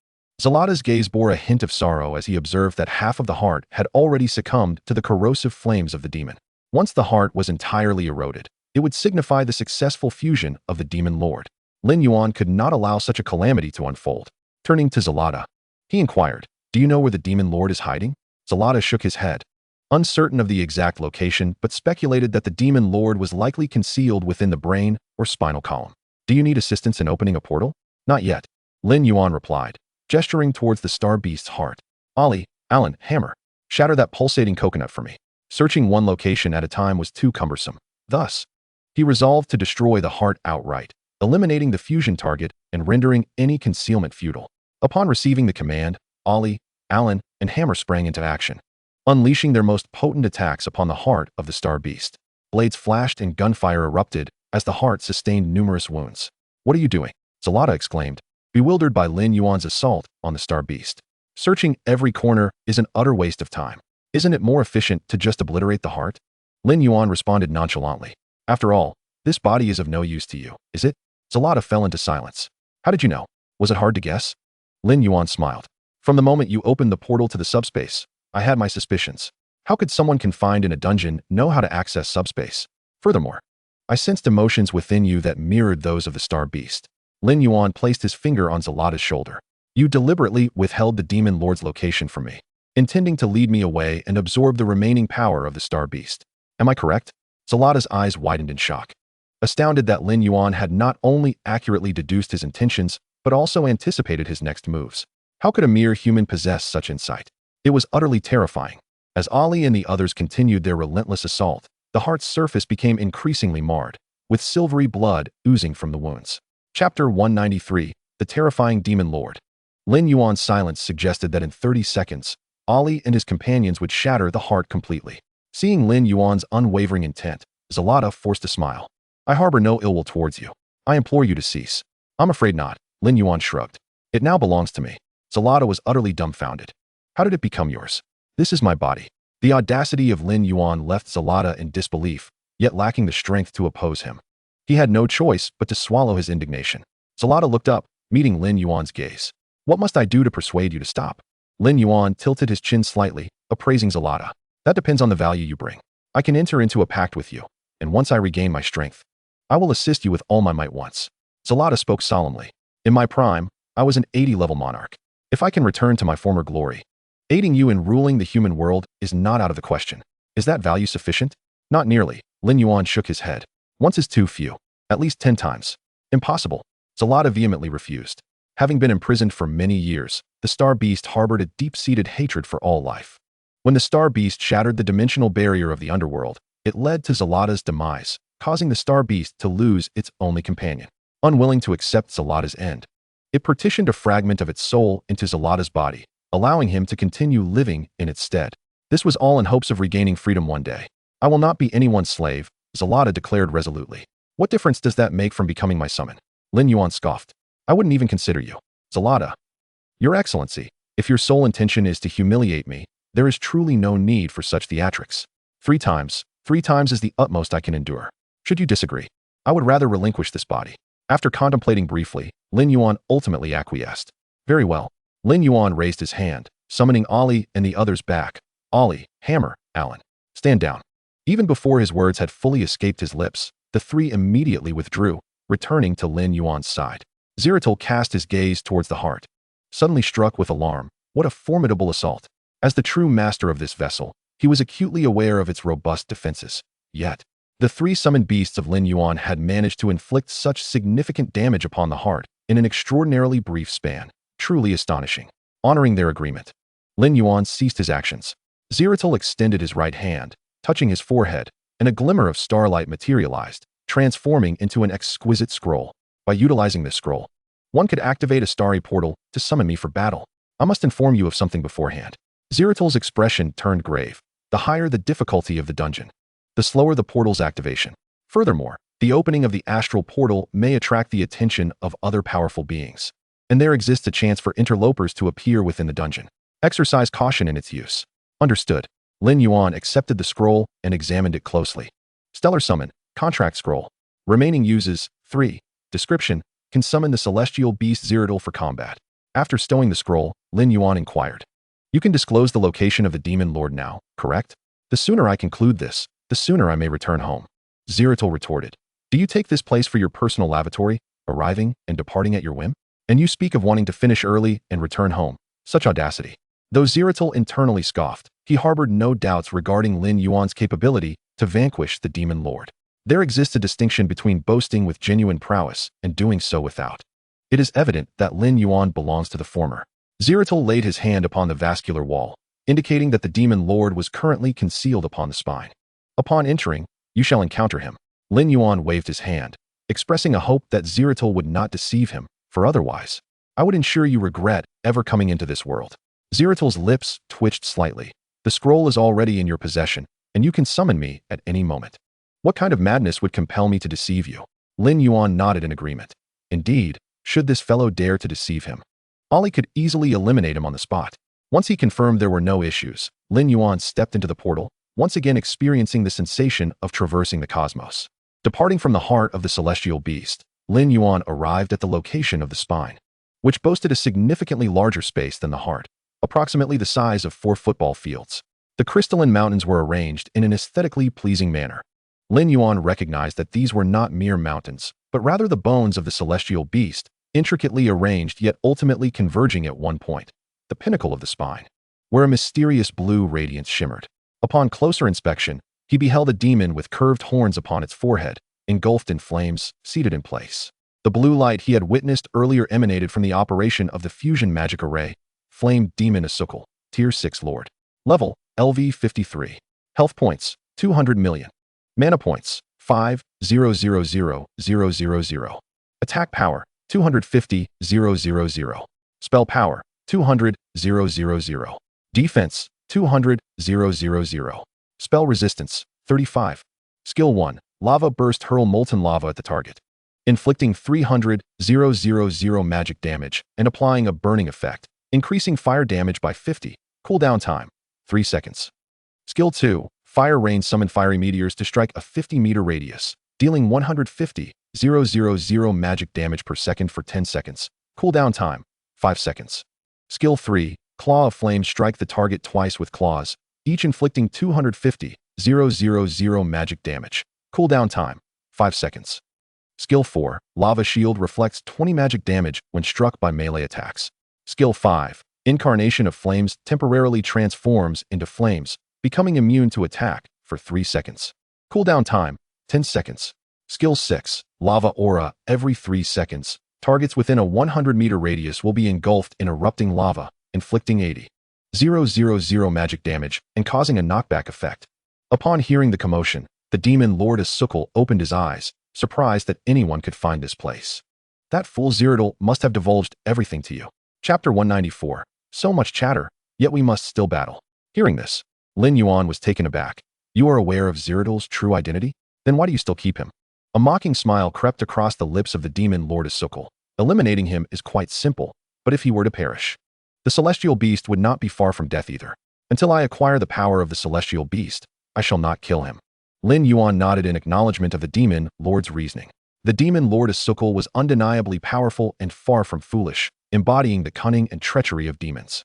Zalata's gaze bore a hint of sorrow as he observed that half of the heart had already succumbed to the corrosive flames of the demon. Once the heart was entirely eroded, it would signify the successful fusion of the Demon Lord. Lin Yuan could not allow such a calamity to unfold. Turning to Zalata, he inquired, "Do you know where the Demon Lord is hiding?" Zalata shook his head, uncertain of the exact location, but speculated that the Demon Lord was likely concealed within the brain or spinal column. "Do you need assistance in opening a portal?" "Not yet," Lin Yuan replied, gesturing towards the Star Beast's heart. "Ollie, Alan, hammer, shatter that pulsating coconut for me." Searching one location at a time was too cumbersome. Thus, he resolved to destroy the heart outright, eliminating the fusion target and rendering any concealment futile. Upon receiving the command, Ollie, Alan, and Hammer sprang into action, unleashing their most potent attacks upon the heart of the Star Beast. Blades flashed and gunfire erupted as the heart sustained numerous wounds. "What are you doing?" Zalata exclaimed, bewildered by Lin Yuan's assault on the Star Beast. "Searching every corner is an utter waste of time. Isn't it more efficient to just obliterate the heart?" Lin Yuan responded nonchalantly. "After all, this body is of no use to you, is it?" Zalata fell into silence. "How did you know? Was it hard to guess?" Lin Yuan smiled. "From the moment you opened the portal to the subspace, I had my suspicions. How could someone confined in a dungeon know how to access subspace? Furthermore, I sensed emotions within you that mirrored those of the Star Beast." Lin Yuan placed his finger on Zalata's shoulder. "You deliberately withheld the Demon Lord's location from me, intending to lead me away and absorb the remaining power of the Star Beast. Am I correct?" Zalata's eyes widened in shock, astounded that Lin Yuan had not only accurately deduced his intentions, but also anticipated his next moves. How could a mere human possess such insight? It was utterly terrifying. As Ali and the others continued their relentless assault, the heart's surface became increasingly marred, with silvery blood oozing from the wounds. Chapter 193, The Terrifying Demon Lord. Lin Yuan's silence suggested that in 30 seconds, Ali and his companions would shatter the heart completely. Seeing Lin Yuan's unwavering intent, Zalata forced a smile. "I harbor no ill will towards you. I implore you to cease." "I'm afraid not," Lin Yuan shrugged. "It now belongs to me." Zalata was utterly dumbfounded. "How did it become yours?" "This is my body." The audacity of Lin Yuan left Zalata in disbelief, yet lacking the strength to oppose him. He had no choice but to swallow his indignation. Zalata looked up, meeting Lin Yuan's gaze. "What must I do to persuade you to stop?" Lin Yuan tilted his chin slightly, appraising Zalata. "That depends on the value you bring. I can enter into a pact with you, and once I regain my strength, I will assist you with all my might once." Zalata spoke solemnly. "In my prime, I was an 80-level monarch. If I can return to my former glory, aiding you in ruling the human world is not out of the question. Is that value sufficient?" "Not nearly," Lin Yuan shook his head. "Once is too few. At least 10 times. Impossible." Zalata vehemently refused. Having been imprisoned for many years, the Star Beast harbored a deep-seated hatred for all life. When the Star Beast shattered the dimensional barrier of the underworld, it led to Zalata's demise, causing the Star Beast to lose its only companion. Unwilling to accept Zalata's end, it partitioned a fragment of its soul into Zalata's body, allowing him to continue living in its stead. This was all in hopes of regaining freedom one day. "I will not be anyone's slave," Zalata declared resolutely. "What difference does that make from becoming my summon?" Lin Yuan scoffed. "I wouldn't even consider you." "Zalata, Your Excellency, if your sole intention is to humiliate me, there is truly no need for such theatrics. 3 times is the utmost I can endure. Should you disagree, I would rather relinquish this body." After contemplating briefly, Lin Yuan ultimately acquiesced. "Very well." Lin Yuan raised his hand, summoning Ali and the others back. "Ollie, Hammer, Alan, stand down." Even before his words had fully escaped his lips, the 3 immediately withdrew, returning to Lin Yuan's side. Zeratul cast his gaze towards the heart, suddenly struck with alarm. What a formidable assault! As the true master of this vessel, he was acutely aware of its robust defenses. Yet, the 3 summoned beasts of Lin Yuan had managed to inflict such significant damage upon the heart in an extraordinarily brief span. Truly astonishing. Honoring their agreement, Lin Yuan ceased his actions. Zeratul extended his right hand, touching his forehead, and a glimmer of starlight materialized, transforming into an exquisite scroll. By utilizing this scroll, one could activate a starry portal to summon me for battle. I must inform you of something beforehand. Zeratul's expression turned grave. The higher the difficulty of the dungeon, the slower the portal's activation. Furthermore, the opening of the astral portal may attract the attention of other powerful beings, and there exists a chance for interlopers to appear within the dungeon. Exercise caution in its use. Understood. Lin Yuan accepted the scroll and examined it closely. Stellar Summon, Contract Scroll. Remaining uses, 3. Description, can summon the celestial beast Zeratul for combat. After stowing the scroll, Lin Yuan inquired. You can disclose the location of the Demon Lord now, correct? The sooner I conclude this, the sooner I may return home. Zeratul retorted. Do you take this place for your personal lavatory, arriving and departing at your whim? And you speak of wanting to finish early and return home. Such audacity. Though Zeratul internally scoffed, he harbored no doubts regarding Lin Yuan's capability to vanquish the Demon Lord. There exists a distinction between boasting with genuine prowess and doing so without. It is evident that Lin Yuan belongs to the former. Zeratul laid his hand upon the vascular wall, indicating that the Demon Lord was currently concealed upon the spine. Upon entering, you shall encounter him. Lin Yuan waved his hand, expressing a hope that Zeratul would not deceive him, for otherwise, I would ensure you regret ever coming into this world. Zeratul's lips twitched slightly. The scroll is already in your possession, and you can summon me at any moment. What kind of madness would compel me to deceive you? Lin Yuan nodded in agreement. Indeed, should this fellow dare to deceive him, Ollie could easily eliminate him on the spot. Once he confirmed there were no issues, Lin Yuan stepped into the portal, once again experiencing the sensation of traversing the cosmos. Departing from the heart of the celestial beast, Lin Yuan arrived at the location of the spine, which boasted a significantly larger space than the heart, approximately the size of 4 football fields. The crystalline mountains were arranged in an aesthetically pleasing manner. Lin Yuan recognized that these were not mere mountains, but rather the bones of the celestial beast, intricately arranged yet ultimately converging at one point, the pinnacle of the spine, where a mysterious blue radiance shimmered. Upon closer inspection, he beheld a demon with curved horns upon its forehead, engulfed in flames, seated in place. The blue light he had witnessed earlier emanated from the operation of the fusion magic array, Flame Demon Asukal, Tier 6 Lord. Level, LV 53. Health points, 200 million. Mana points, 5,000,000. Attack power, 250,000. Spell power, 200,000. Defense, 200,000. Spell resistance, 35. Skill 1. Lava Burst hurl molten lava at the target, inflicting 300,000 magic damage and applying a burning effect, increasing fire damage by 50. Cooldown time, 3 seconds. Skill 2. Fire Rain summon fiery meteors to strike a 50-meter radius, dealing 150,000 magic damage per second for 10 seconds. Cooldown time, 5 seconds. Skill 3. Claw of Flame strike the target twice with claws, each inflicting 250,000 magic damage. Cooldown time, 5 seconds. Skill 4. Lava Shield reflects 20 magic damage when struck by melee attacks. Skill 5. Incarnation of Flames temporarily transforms into flames, becoming immune to attack for 3 seconds. Cooldown time, 10 seconds. Skill 6. Lava Aura. Every 3 seconds, targets within a 100-meter radius will be engulfed in erupting lava, inflicting 80,000 magic damage and causing a knockback effect. Upon hearing the commotion, the Demon Lord Asukal opened his eyes, surprised that anyone could find this place. That fool Zeratul must have divulged everything to you. Chapter 194. So much chatter, yet we must still battle. Hearing this, Lin Yuan was taken aback. You are aware of Zeratul's true identity? Then why do you still keep him? A mocking smile crept across the lips of the Demon Lord Asukal. Eliminating him is quite simple, but if he were to perish, the celestial beast would not be far from death either. Until I acquire the power of the celestial beast, I shall not kill him. Lin Yuan nodded in acknowledgement of the Demon Lord's reasoning. The Demon Lord Asukal was undeniably powerful and far from foolish, embodying the cunning and treachery of demons.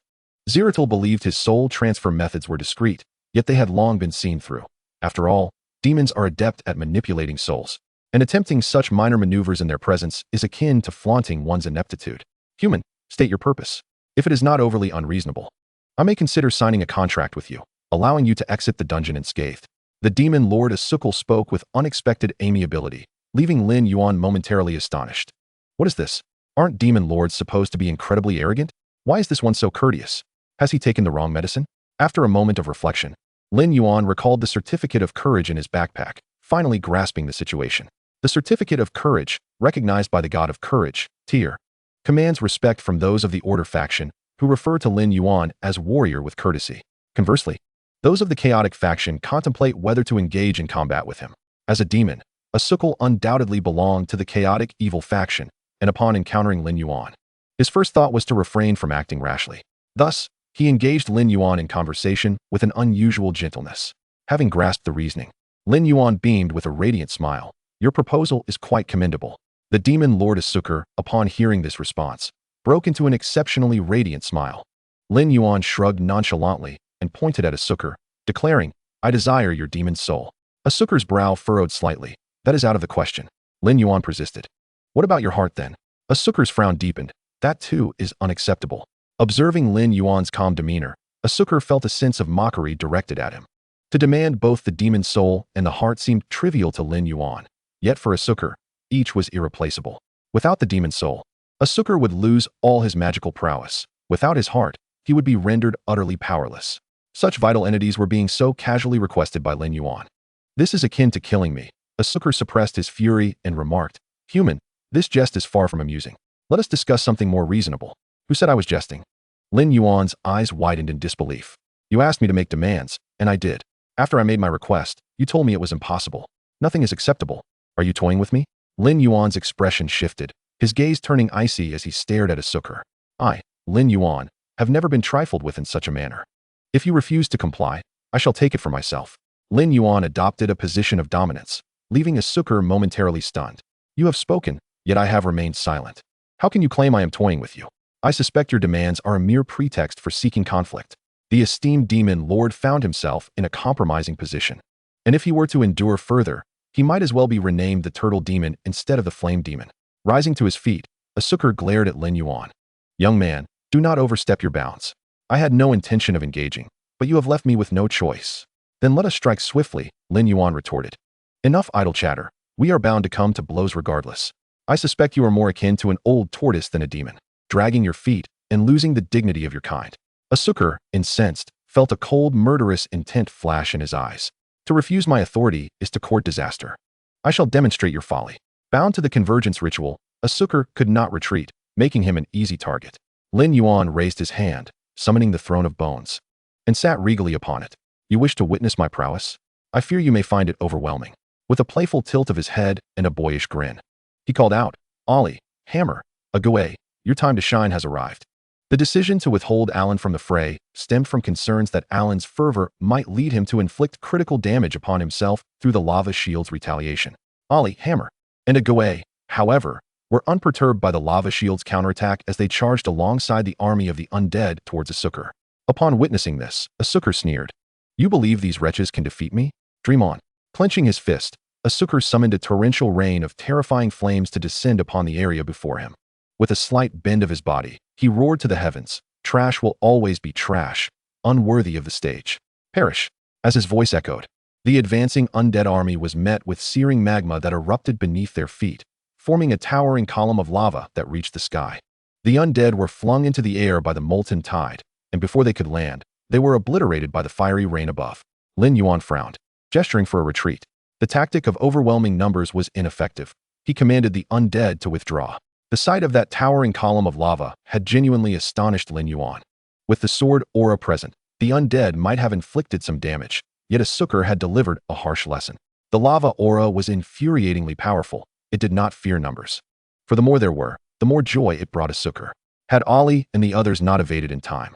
Zeratul believed his soul transfer methods were discreet, yet they had long been seen through. After all, demons are adept at manipulating souls, and attempting such minor maneuvers in their presence is akin to flaunting one's ineptitude. Human, state your purpose. If it is not overly unreasonable, I may consider signing a contract with you, allowing you to exit the dungeon unscathed. The Demon Lord Asukal spoke with unexpected amiability, leaving Lin Yuan momentarily astonished. What is this? Aren't Demon Lords supposed to be incredibly arrogant? Why is this one so courteous? Has he taken the wrong medicine? After a moment of reflection, Lin Yuan recalled the certificate of courage in his backpack, finally grasping the situation. The certificate of courage, recognized by the god of courage, Tyr, commands respect from those of the Order faction, who refer to Lin Yuan as warrior with courtesy. Conversely, those of the chaotic faction contemplate whether to engage in combat with him. As a demon, Asukal undoubtedly belonged to the chaotic evil faction, and upon encountering Lin Yuan, his first thought was to refrain from acting rashly. Thus, He engaged Lin Yuan in conversation with an unusual gentleness. Having grasped the reasoning, Lin Yuan beamed with a radiant smile. Your proposal is quite commendable. The demon Lord Asukar, upon hearing this response, broke into an exceptionally radiant smile. Lin Yuan shrugged nonchalantly and pointed at Asukar, declaring, I desire your demon's soul. Asukar's brow furrowed slightly. That is out of the question. Lin Yuan persisted. What about your heart then? Asukar's frown deepened. That too is unacceptable. Observing Lin Yuan's calm demeanor, Asukar felt a sense of mockery directed at him. To demand both the demon's soul and the heart seemed trivial to Lin Yuan. Yet for Asukar, each was irreplaceable. Without the demon's soul, Asukar would lose all his magical prowess. Without his heart, he would be rendered utterly powerless. Such vital entities were being so casually requested by Lin Yuan. This is akin to killing me. Asukar suppressed his fury and remarked, Human, this jest is far from amusing. Let us discuss something more reasonable. Who said I was jesting? Lin Yuan's eyes widened in disbelief. You asked me to make demands, and I did. After I made my request, you told me it was impossible. Nothing is acceptable. Are you toying with me? Lin Yuan's expression shifted, his gaze turning icy as he stared at Asukar. I, Lin Yuan, have never been trifled with in such a manner. If you refuse to comply, I shall take it for myself. Lin Yuan adopted a position of dominance, leaving Asukar momentarily stunned. You have spoken, yet I have remained silent. How can you claim I am toying with you? I suspect your demands are a mere pretext for seeking conflict. The esteemed demon lord found himself in a compromising position. And if he were to endure further, he might as well be renamed the turtle demon instead of the flame demon. Rising to his feet, Asukar glared at Lin Yuan. Young man, do not overstep your bounds. I had no intention of engaging, but you have left me with no choice. Then let us strike swiftly, Lin Yuan retorted. Enough idle chatter. We are bound to come to blows regardless. I suspect you are more akin to an old tortoise than a demon, dragging your feet and losing the dignity of your kind. Asukar, incensed, felt a cold, murderous intent flash in his eyes. To refuse my authority is to court disaster. I shall demonstrate your folly. Bound to the convergence ritual, Asukar could not retreat, making him an easy target. Lin Yuan raised his hand, summoning the throne of bones, and sat regally upon it. You wish to witness my prowess? I fear you may find it overwhelming. With a playful tilt of his head and a boyish grin, he called out, Ollie, Hammer, Ague, your time to shine has arrived. The decision to withhold Alan from the fray stemmed from concerns that Alan's fervor might lead him to inflict critical damage upon himself through the lava shield's retaliation. Ollie, Hammer, and Ague, however, were unperturbed by the lava shield's counterattack as they charged alongside the army of the undead towards Asukar. Upon witnessing this, Asukar sneered. You believe these wretches can defeat me? Dream on. Clenching his fist, Asukar summoned a torrential rain of terrifying flames to descend upon the area before him. With a slight bend of his body, he roared to the heavens, Trash will always be trash, unworthy of the stage. Perish. As his voice echoed, the advancing undead army was met with searing magma that erupted beneath their feet, forming a towering column of lava that reached the sky. The undead were flung into the air by the molten tide, and before they could land, they were obliterated by the fiery rain above. Lin Yuan frowned, gesturing for a retreat. The tactic of overwhelming numbers was ineffective. He commanded the undead to withdraw. The sight of that towering column of lava had genuinely astonished Lin Yuan. With the sword aura present, the undead might have inflicted some damage, yet Asukar had delivered a harsh lesson. The lava aura was infuriatingly powerful. It did not fear numbers. For the more there were, the more joy it brought Asukar. Had Ollie and the others not evaded in time,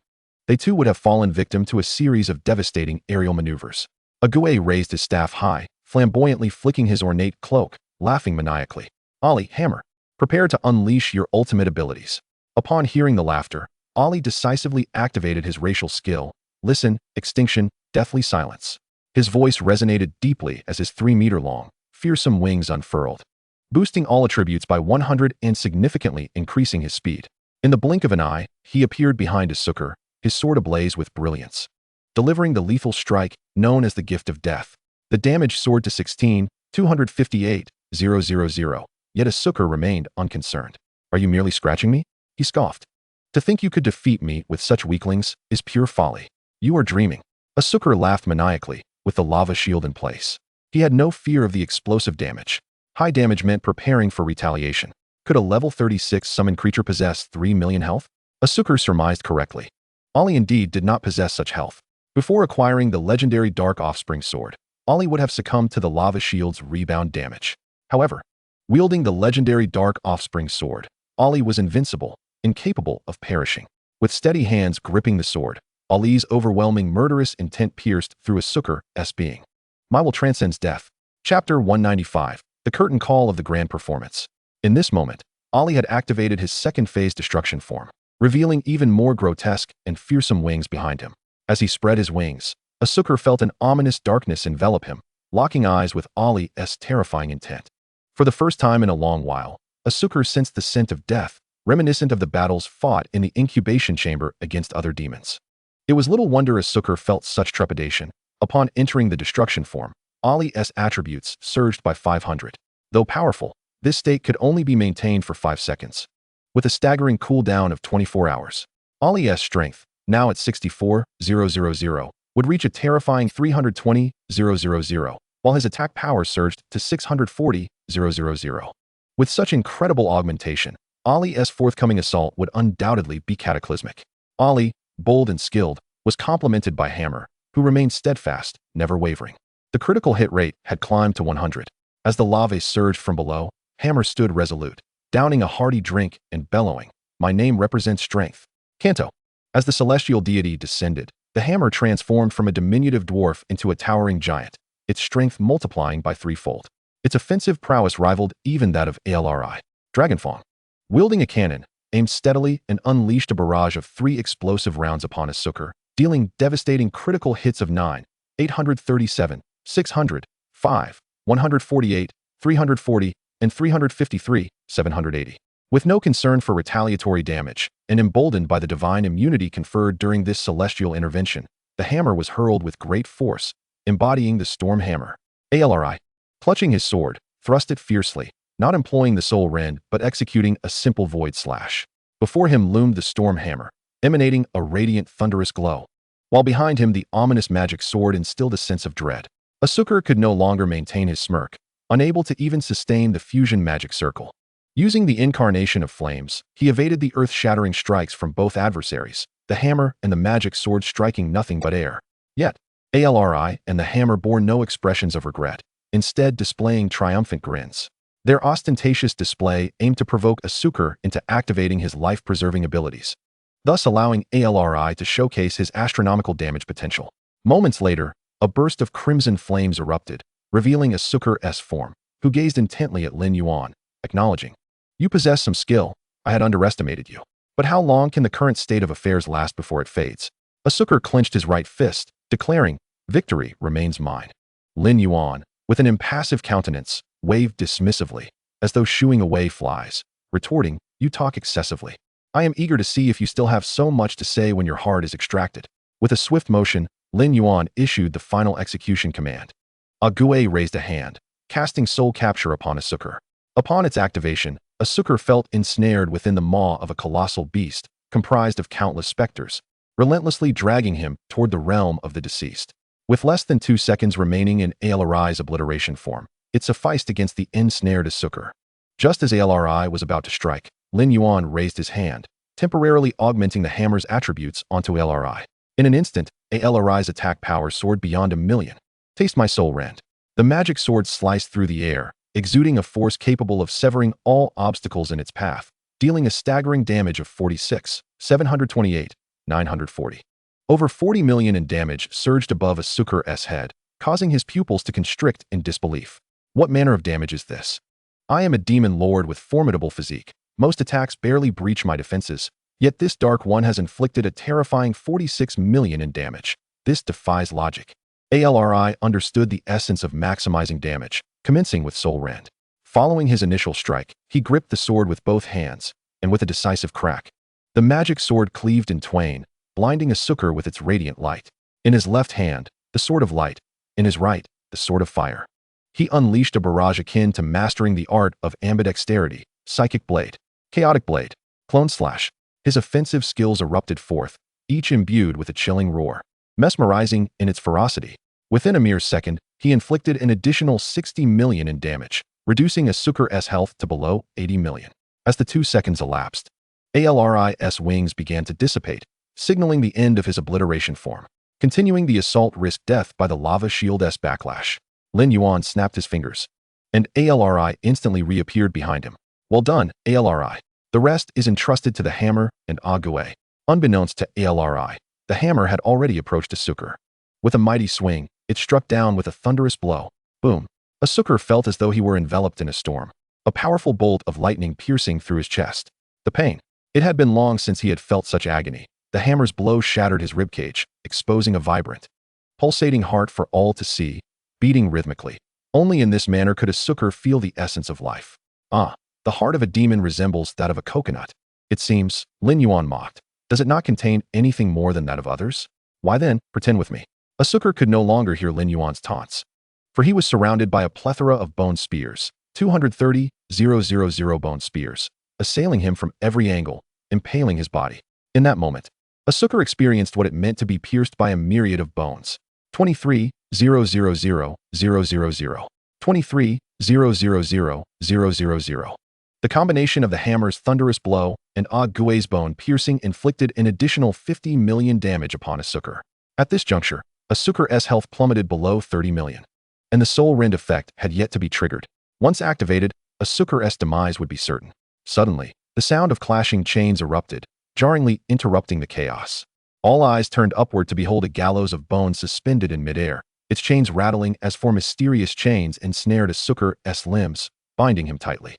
they too would have fallen victim to a series of devastating aerial maneuvers. Ague raised his staff high, flamboyantly flicking his ornate cloak, laughing maniacally. Ollie, Hammer, prepare to unleash your ultimate abilities. Upon hearing the laughter, Ollie decisively activated his racial skill. Listen, extinction, deathly silence. His voice resonated deeply as his 3-meter-long, fearsome wings unfurled, boosting all attributes by 100 and significantly increasing his speed. In the blink of an eye, he appeared behind Asukar, his sword ablaze with brilliance, delivering the lethal strike known as the Gift of Death. The damage soared to 16,258,000, yet Asukar remained unconcerned. Are you merely scratching me? He scoffed. To think you could defeat me with such weaklings is pure folly. You are dreaming. Asukar laughed maniacally, with the lava shield in place. He had no fear of the explosive damage. High damage meant preparing for retaliation. Could a level 36 summon creature possess 3 million health? Asukar surmised correctly. Ollie indeed did not possess such health. Before acquiring the legendary Dark Offspring Sword, Ollie would have succumbed to the lava shield's rebound damage. However, wielding the legendary Dark Offspring Sword, Ollie was invincible, incapable of perishing. With steady hands gripping the sword, Ali's overwhelming murderous intent pierced through Asuker's being. My will transcends death. Chapter 195. The Curtain Call of the Grand Performance. In this moment, Ali had activated his second phase destruction form, revealing even more grotesque and fearsome wings behind him. As he spread his wings, Asuker felt an ominous darkness envelop him, locking eyes with Ali's terrifying intent. For the first time in a long while, Asuker sensed the scent of death, reminiscent of the battles fought in the incubation chamber against other demons. It was little wonder Asuker felt such trepidation. Upon entering the destruction form, Ali's attributes surged by 500. Though powerful, this state could only be maintained for 5 seconds. With a staggering cooldown of 24 hours, Ali's strength, now at 64,000, would reach a terrifying 320,000, while his attack power surged to 640,000. With such incredible augmentation, Ali's forthcoming assault would undoubtedly be cataclysmic. Ali, bold and skilled, was complemented by Hammer, who remained steadfast, never wavering. The critical hit rate had climbed to 100. As the lava surged from below, Hammer stood resolute, downing a hearty drink and bellowing, "My name represents strength." Canto. As the celestial deity descended, the Hammer transformed from a diminutive dwarf into a towering giant, its strength multiplying by threefold. Its offensive prowess rivaled even that of Ali. Dragonfang. Wielding a cannon, aimed steadily and unleashed a barrage of 3 explosive rounds upon Asuker, dealing devastating critical hits of 9, 837, 600, 5, 148, 340, and 353, 780. With no concern for retaliatory damage, and emboldened by the divine immunity conferred during this celestial intervention, the Hammer was hurled with great force, embodying the Storm Hammer. Ali, clutching his sword, thrust it fiercely, not employing the soul rend but executing a simple void slash. Before him loomed the Storm Hammer, emanating a radiant thunderous glow, while behind him the ominous magic sword instilled a sense of dread. Asuker could no longer maintain his smirk, unable to even sustain the fusion magic circle. Using the incarnation of flames, he evaded the earth-shattering strikes from both adversaries, the hammer and the magic sword striking nothing but air. Yet, Ali and the hammer bore no expressions of regret, instead displaying triumphant grins. Their ostentatious display aimed to provoke Asuker into activating his life-preserving abilities, thus allowing Ali to showcase his astronomical damage potential. Moments later, a burst of crimson flames erupted, revealing Asuker's form, who gazed intently at Lin Yuan, acknowledging, "You possess some skill. I had underestimated you. But how long can the current state of affairs last before it fades?" Asuker clenched his right fist, declaring, "Victory remains mine." Lin Yuan, with an impassive countenance, waved dismissively, as though shooing away flies, retorting, "You talk excessively. I am eager to see if you still have so much to say when your heart is extracted." With a swift motion, Lin Yuan issued the final execution command. Ague raised a hand, casting soul capture upon Asuker. Upon its activation, Asuker felt ensnared within the maw of a colossal beast, comprised of countless specters, relentlessly dragging him toward the realm of the deceased. With less than 2 seconds remaining in Ali's obliteration form, it sufficed against the ensnared Asuker. Just as Ali was about to strike, Lin Yuan raised his hand, temporarily augmenting the hammer's attributes onto Ali. In an instant, Ali's attack power soared beyond 1,000,000. Taste my soul rend. The magic sword sliced through the air, exuding a force capable of severing all obstacles in its path, dealing a staggering damage of 46, 728, 940. Over 40 million in damage surged above Asuker's head, causing his pupils to constrict in disbelief. What manner of damage is this? I am a demon lord with formidable physique. Most attacks barely breach my defenses, yet this dark one has inflicted a terrifying 46 million in damage. This defies logic. Ali understood the essence of maximizing damage, commencing with Soul Rend. Following his initial strike, he gripped the sword with both hands, and with a decisive crack, the magic sword cleaved in twain, blinding Asuker with its radiant light. In his left hand, the sword of light, in his right, the sword of fire. He unleashed a barrage akin to mastering the art of ambidexterity, Psychic Blade, Chaotic Blade, Clone Slash. His offensive skills erupted forth, each imbued with a chilling roar, mesmerizing in its ferocity. Within a mere second, he inflicted an additional 60 million in damage, reducing Asuker's health to below 80 million. As the 2 seconds elapsed, Ali's wings began to dissipate, signaling the end of his obliteration form. Continuing the assault risked death by the lava shield's backlash. Lin Yuan snapped his fingers, and Ali instantly reappeared behind him. Well done, Ali. The rest is entrusted to the hammer and Ague. Unbeknownst to Ali, The hammer had already approached Asuker. With a mighty swing, it struck down with a thunderous blow. Boom. Asuker felt as though he were enveloped in a storm. A powerful bolt of lightning piercing through his chest. The pain. It had been long since he had felt such agony. The hammer's blow shattered his ribcage, exposing a vibrant, pulsating heart for all to see, beating rhythmically. Only in this manner could Asuker feel the essence of life. Ah, the heart of a demon resembles that of a coconut. It seems, Lin Yuan mocked. Does it not contain anything more than that of others? Why then, pretend with me. Asuker could no longer hear Lin Yuan's taunts, for he was surrounded by a plethora of bone spears, 230,000 bone spears, assailing him from every angle, impaling his body. In that moment, Asuker experienced what it meant to be pierced by a myriad of bones. 23,000,000. 23,000,000. The combination of the hammer's thunderous blow and Gui's bone piercing inflicted an additional 50 million damage upon Asuker. At this juncture, Asuker's health plummeted below 30 million, and the soul rend effect had yet to be triggered. Once activated, Asuker's demise would be certain. Suddenly, the sound of clashing chains erupted, jarringly interrupting the chaos. All eyes turned upward to behold a gallows of bones suspended in midair, its chains rattling as for mysterious chains ensnared Asuker's limbs, binding him tightly.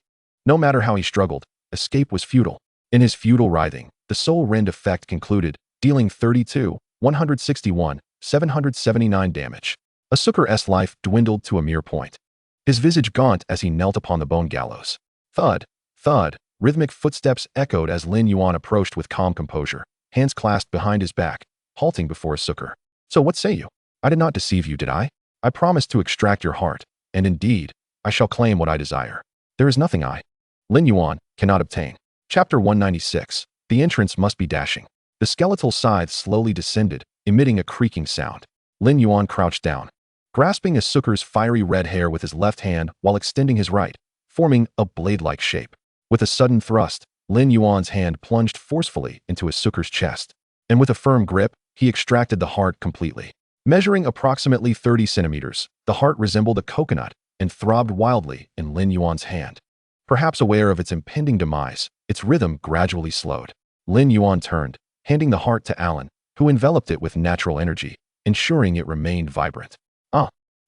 No matter how he struggled, escape was futile. In his futile writhing, the soul rend effect concluded, dealing 32,161,779 damage. Asuker's life dwindled to a mere point. His visage gaunt as he knelt upon the bone gallows. Thud, thud, rhythmic footsteps echoed as Lin Yuan approached with calm composure, hands clasped behind his back, halting before Asuker. So what say you? I did not deceive you, did I? I promised to extract your heart, and indeed, I shall claim what I desire. There is nothing Lin Yuan cannot obtain. Chapter 196. The entrance must be dashing. The skeletal scythe slowly descended, emitting a creaking sound. Lin Yuan crouched down, grasping Asuker's fiery red hair with his left hand while extending his right, forming a blade-like shape. With a sudden thrust, Lin Yuan's hand plunged forcefully into Asuker's chest, and with a firm grip, he extracted the heart completely. Measuring approximately 30 centimeters, the heart resembled a coconut and throbbed wildly in Lin Yuan's hand. Perhaps aware of its impending demise, its rhythm gradually slowed. Lin Yuan turned, handing the heart to Alan, who enveloped it with natural energy, ensuring it remained vibrant.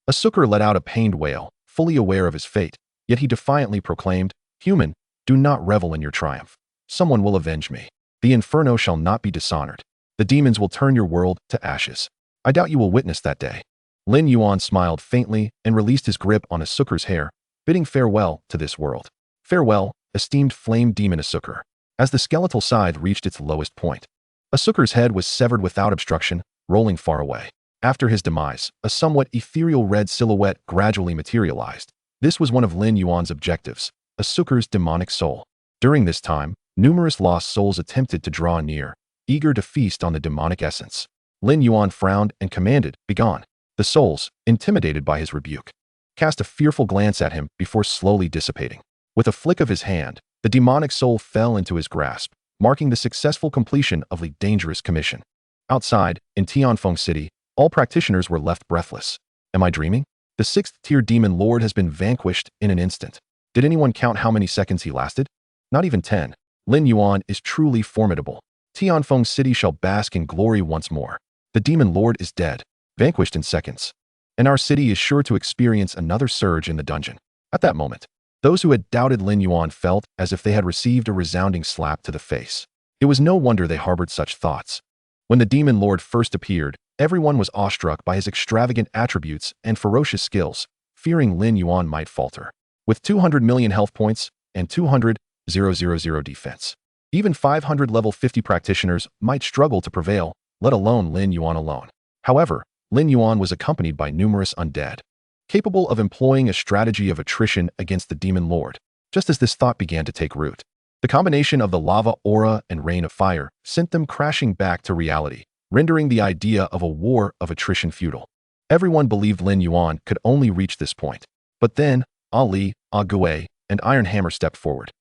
Asuker let out a pained wail, fully aware of his fate, yet he defiantly proclaimed, "Human, do not revel in your triumph. Someone will avenge me. The inferno shall not be dishonored. The demons will turn your world to ashes. I doubt you will witness that day." Lin Yuan smiled faintly and released his grip on Asuker's hair, bidding farewell to this world. Farewell, esteemed flame demon Asuker. As the skeletal scythe reached its lowest point, Asuker's head was severed without obstruction, rolling far away. After his demise, a somewhat ethereal red silhouette gradually materialized. This was one of Lin Yuan's objectives, Asuker's demonic soul. During this time, numerous lost souls attempted to draw near, eager to feast on the demonic essence. Lin Yuan frowned and commanded, "Begone." The souls, intimidated by his rebuke, cast a fearful glance at him before slowly dissipating. With a flick of his hand, the demonic soul fell into his grasp, marking the successful completion of a dangerous commission. Outside, in Tianfeng City, all practitioners were left breathless. Am I dreaming? The 6th-tier demon lord has been vanquished in an instant. Did anyone count how many seconds he lasted? Not even 10. Lin Yuan is truly formidable. Tianfeng City shall bask in glory once more. The demon lord is dead, vanquished in seconds, and our city is sure to experience another surge in the dungeon. At that moment, those who had doubted Lin Yuan felt as if they had received a resounding slap to the face. It was no wonder they harbored such thoughts. When the demon lord first appeared, everyone was awestruck by his extravagant attributes and ferocious skills, fearing Lin Yuan might falter. With 200 million health points and 200,000 defense, even 500 level 50 practitioners might struggle to prevail, let alone Lin Yuan alone. However, Lin Yuan was accompanied by numerous undead, capable of employing a strategy of attrition against the demon lord. Just as this thought began to take root, the combination of the lava aura and rain of fire sent them crashing back to reality, rendering the idea of a war of attrition futile. Everyone believed Lin Yuan could only reach this point. But then, Ali, Gui, and Iron Hammer stepped forward.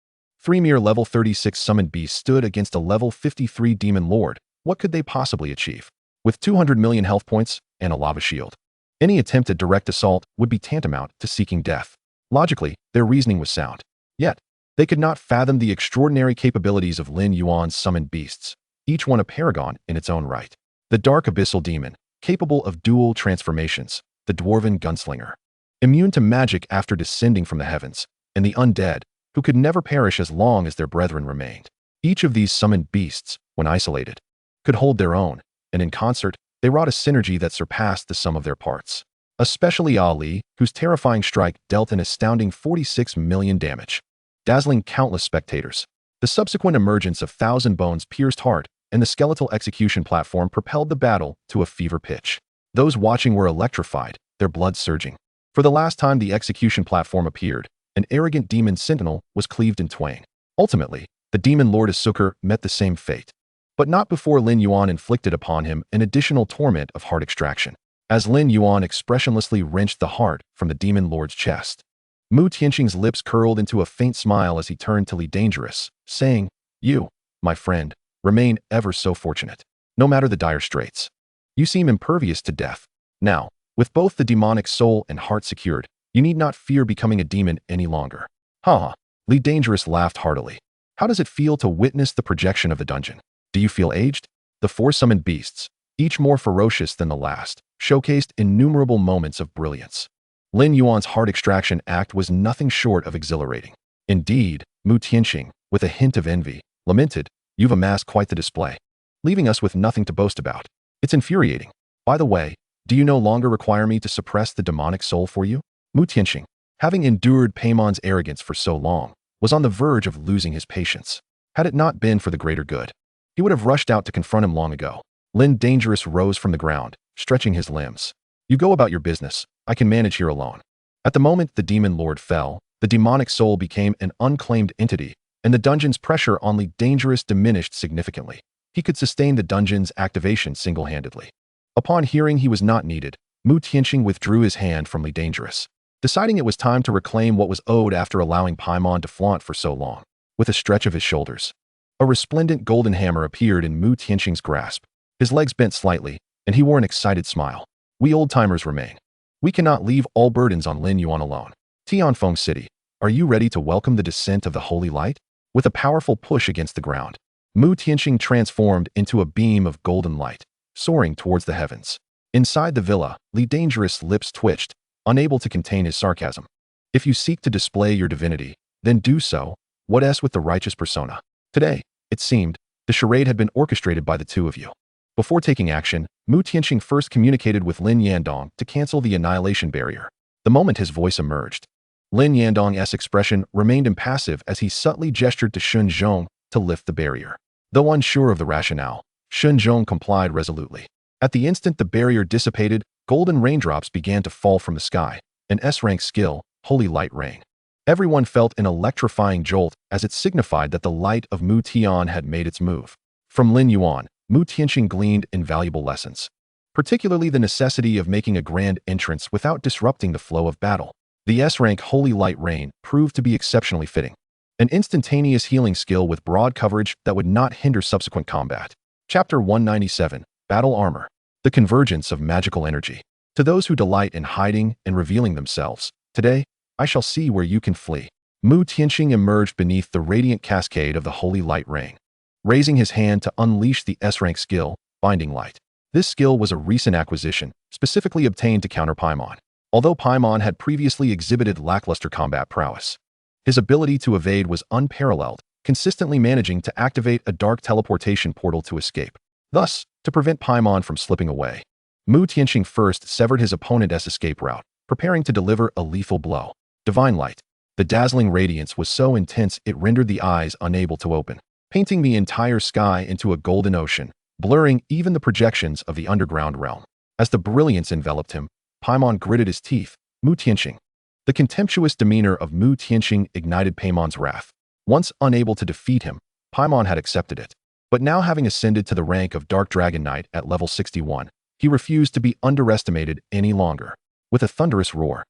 3 mere level 36 summoned beasts stood against a level 53 demon lord. What could they possibly achieve? With 200 million health points and a lava shield, any attempt at direct assault would be tantamount to seeking death. Logically, their reasoning was sound. Yet, they could not fathom the extraordinary capabilities of Lin Yuan's summoned beasts, each one a paragon in its own right. The dark abyssal demon, capable of dual transformations, the dwarven gunslinger, immune to magic after descending from the heavens, and the undead, who could never perish as long as their brethren remained. Each of these summoned beasts, when isolated, could hold their own, and in concert, they wrought a synergy that surpassed the sum of their parts. Especially Ali, whose terrifying strike dealt an astounding 46 million damage, dazzling countless spectators. The subsequent emergence of Thousand Bones pierced heart, and the skeletal execution platform propelled the battle to a fever pitch. Those watching were electrified, their blood surging. For the last time the execution platform appeared, an arrogant demon sentinel was cleaved in twain. Ultimately, the demon lord Asuker met the same fate, but not before Lin Yuan inflicted upon him an additional torment of heart extraction. As Lin Yuan expressionlessly wrenched the heart from the demon lord's chest, Mu Tianqing's lips curled into a faint smile as he turned to Li Dangerous, saying, "You, my friend, remain ever so fortunate, no matter the dire straits. You seem impervious to death. Now, with both the demonic soul and heart secured, you need not fear becoming a demon any longer." Ha! Li Dangerous laughed heartily. How does it feel to witness the projection of the dungeon? Do you feel aged? The four summoned beasts, each more ferocious than the last, showcased innumerable moments of brilliance. Lin Yuan's heart extraction act was nothing short of exhilarating. Indeed, Mu Tianqing, with a hint of envy, lamented, "You've amassed quite the display, leaving us with nothing to boast about. It's infuriating. By the way, do you no longer require me to suppress the demonic soul for you?" Mu Tianqing, having endured Paimon's arrogance for so long, was on the verge of losing his patience. Had it not been for the greater good, he would have rushed out to confront him long ago. Lin Dangerous rose from the ground, stretching his limbs. "You go about your business. I can manage here alone." At the moment the demon lord fell, the demonic soul became an unclaimed entity, and the dungeon's pressure on Li Dangerous diminished significantly. He could sustain the dungeon's activation single-handedly. Upon hearing he was not needed, Mu Tianqing withdrew his hand from Li Dangerous, deciding it was time to reclaim what was owed after allowing Paimon to flaunt for so long. With a stretch of his shoulders, a resplendent golden hammer appeared in Mu Tianqing's grasp. His legs bent slightly, and he wore an excited smile. "We old-timers remain. We cannot leave all burdens on Lin Yuan alone. Tianfeng City, are you ready to welcome the descent of the Holy Light?" With a powerful push against the ground, Mu Tianqing transformed into a beam of golden light, soaring towards the heavens. Inside the villa, Li Dangerous' lips twitched, unable to contain his sarcasm. "If you seek to display your divinity, then do so. What else with the righteous persona?" Today, it seemed, the charade had been orchestrated by the two of you. Before taking action, Mu Tianqing first communicated with Lin Yandong to cancel the annihilation barrier. The moment his voice emerged, Lin Yandong's expression remained impassive as he subtly gestured to Shun Zhong to lift the barrier. Though unsure of the rationale, Shun Zhong complied resolutely. At the instant the barrier dissipated, golden raindrops began to fall from the sky, an S-rank skill, Holy Light Rain. Everyone felt an electrifying jolt as it signified that the light of Mu Tian had made its move. From Lin Yuan, Mu Tianqing gleaned invaluable lessons, particularly the necessity of making a grand entrance without disrupting the flow of battle. The S-rank Holy Light Rain proved to be exceptionally fitting, an instantaneous healing skill with broad coverage that would not hinder subsequent combat. Chapter 197, Battle Armor. The convergence of magical energy. To those who delight in hiding and revealing themselves, today, I shall see where you can flee. Mu Tianqing emerged beneath the radiant cascade of the Holy Light Rain, raising his hand to unleash the S-rank skill, Binding Light. This skill was a recent acquisition, specifically obtained to counter Paimon. Although Paimon had previously exhibited lackluster combat prowess, his ability to evade was unparalleled, consistently managing to activate a dark teleportation portal to escape. Thus, to prevent Paimon from slipping away, Mu Tianqing first severed his opponent's escape route, preparing to deliver a lethal blow. Divine Light. The dazzling radiance was so intense it rendered the eyes unable to open, painting the entire sky into a golden ocean, blurring even the projections of the underground realm. As the brilliance enveloped him, Paimon gritted his teeth. Mu Tianqing. The contemptuous demeanor of Mu Tianqing ignited Paimon's wrath. Once unable to defeat him, Paimon had accepted it. But now having ascended to the rank of Dark Dragon Knight at level 61, he refused to be underestimated any longer. With a thunderous roar,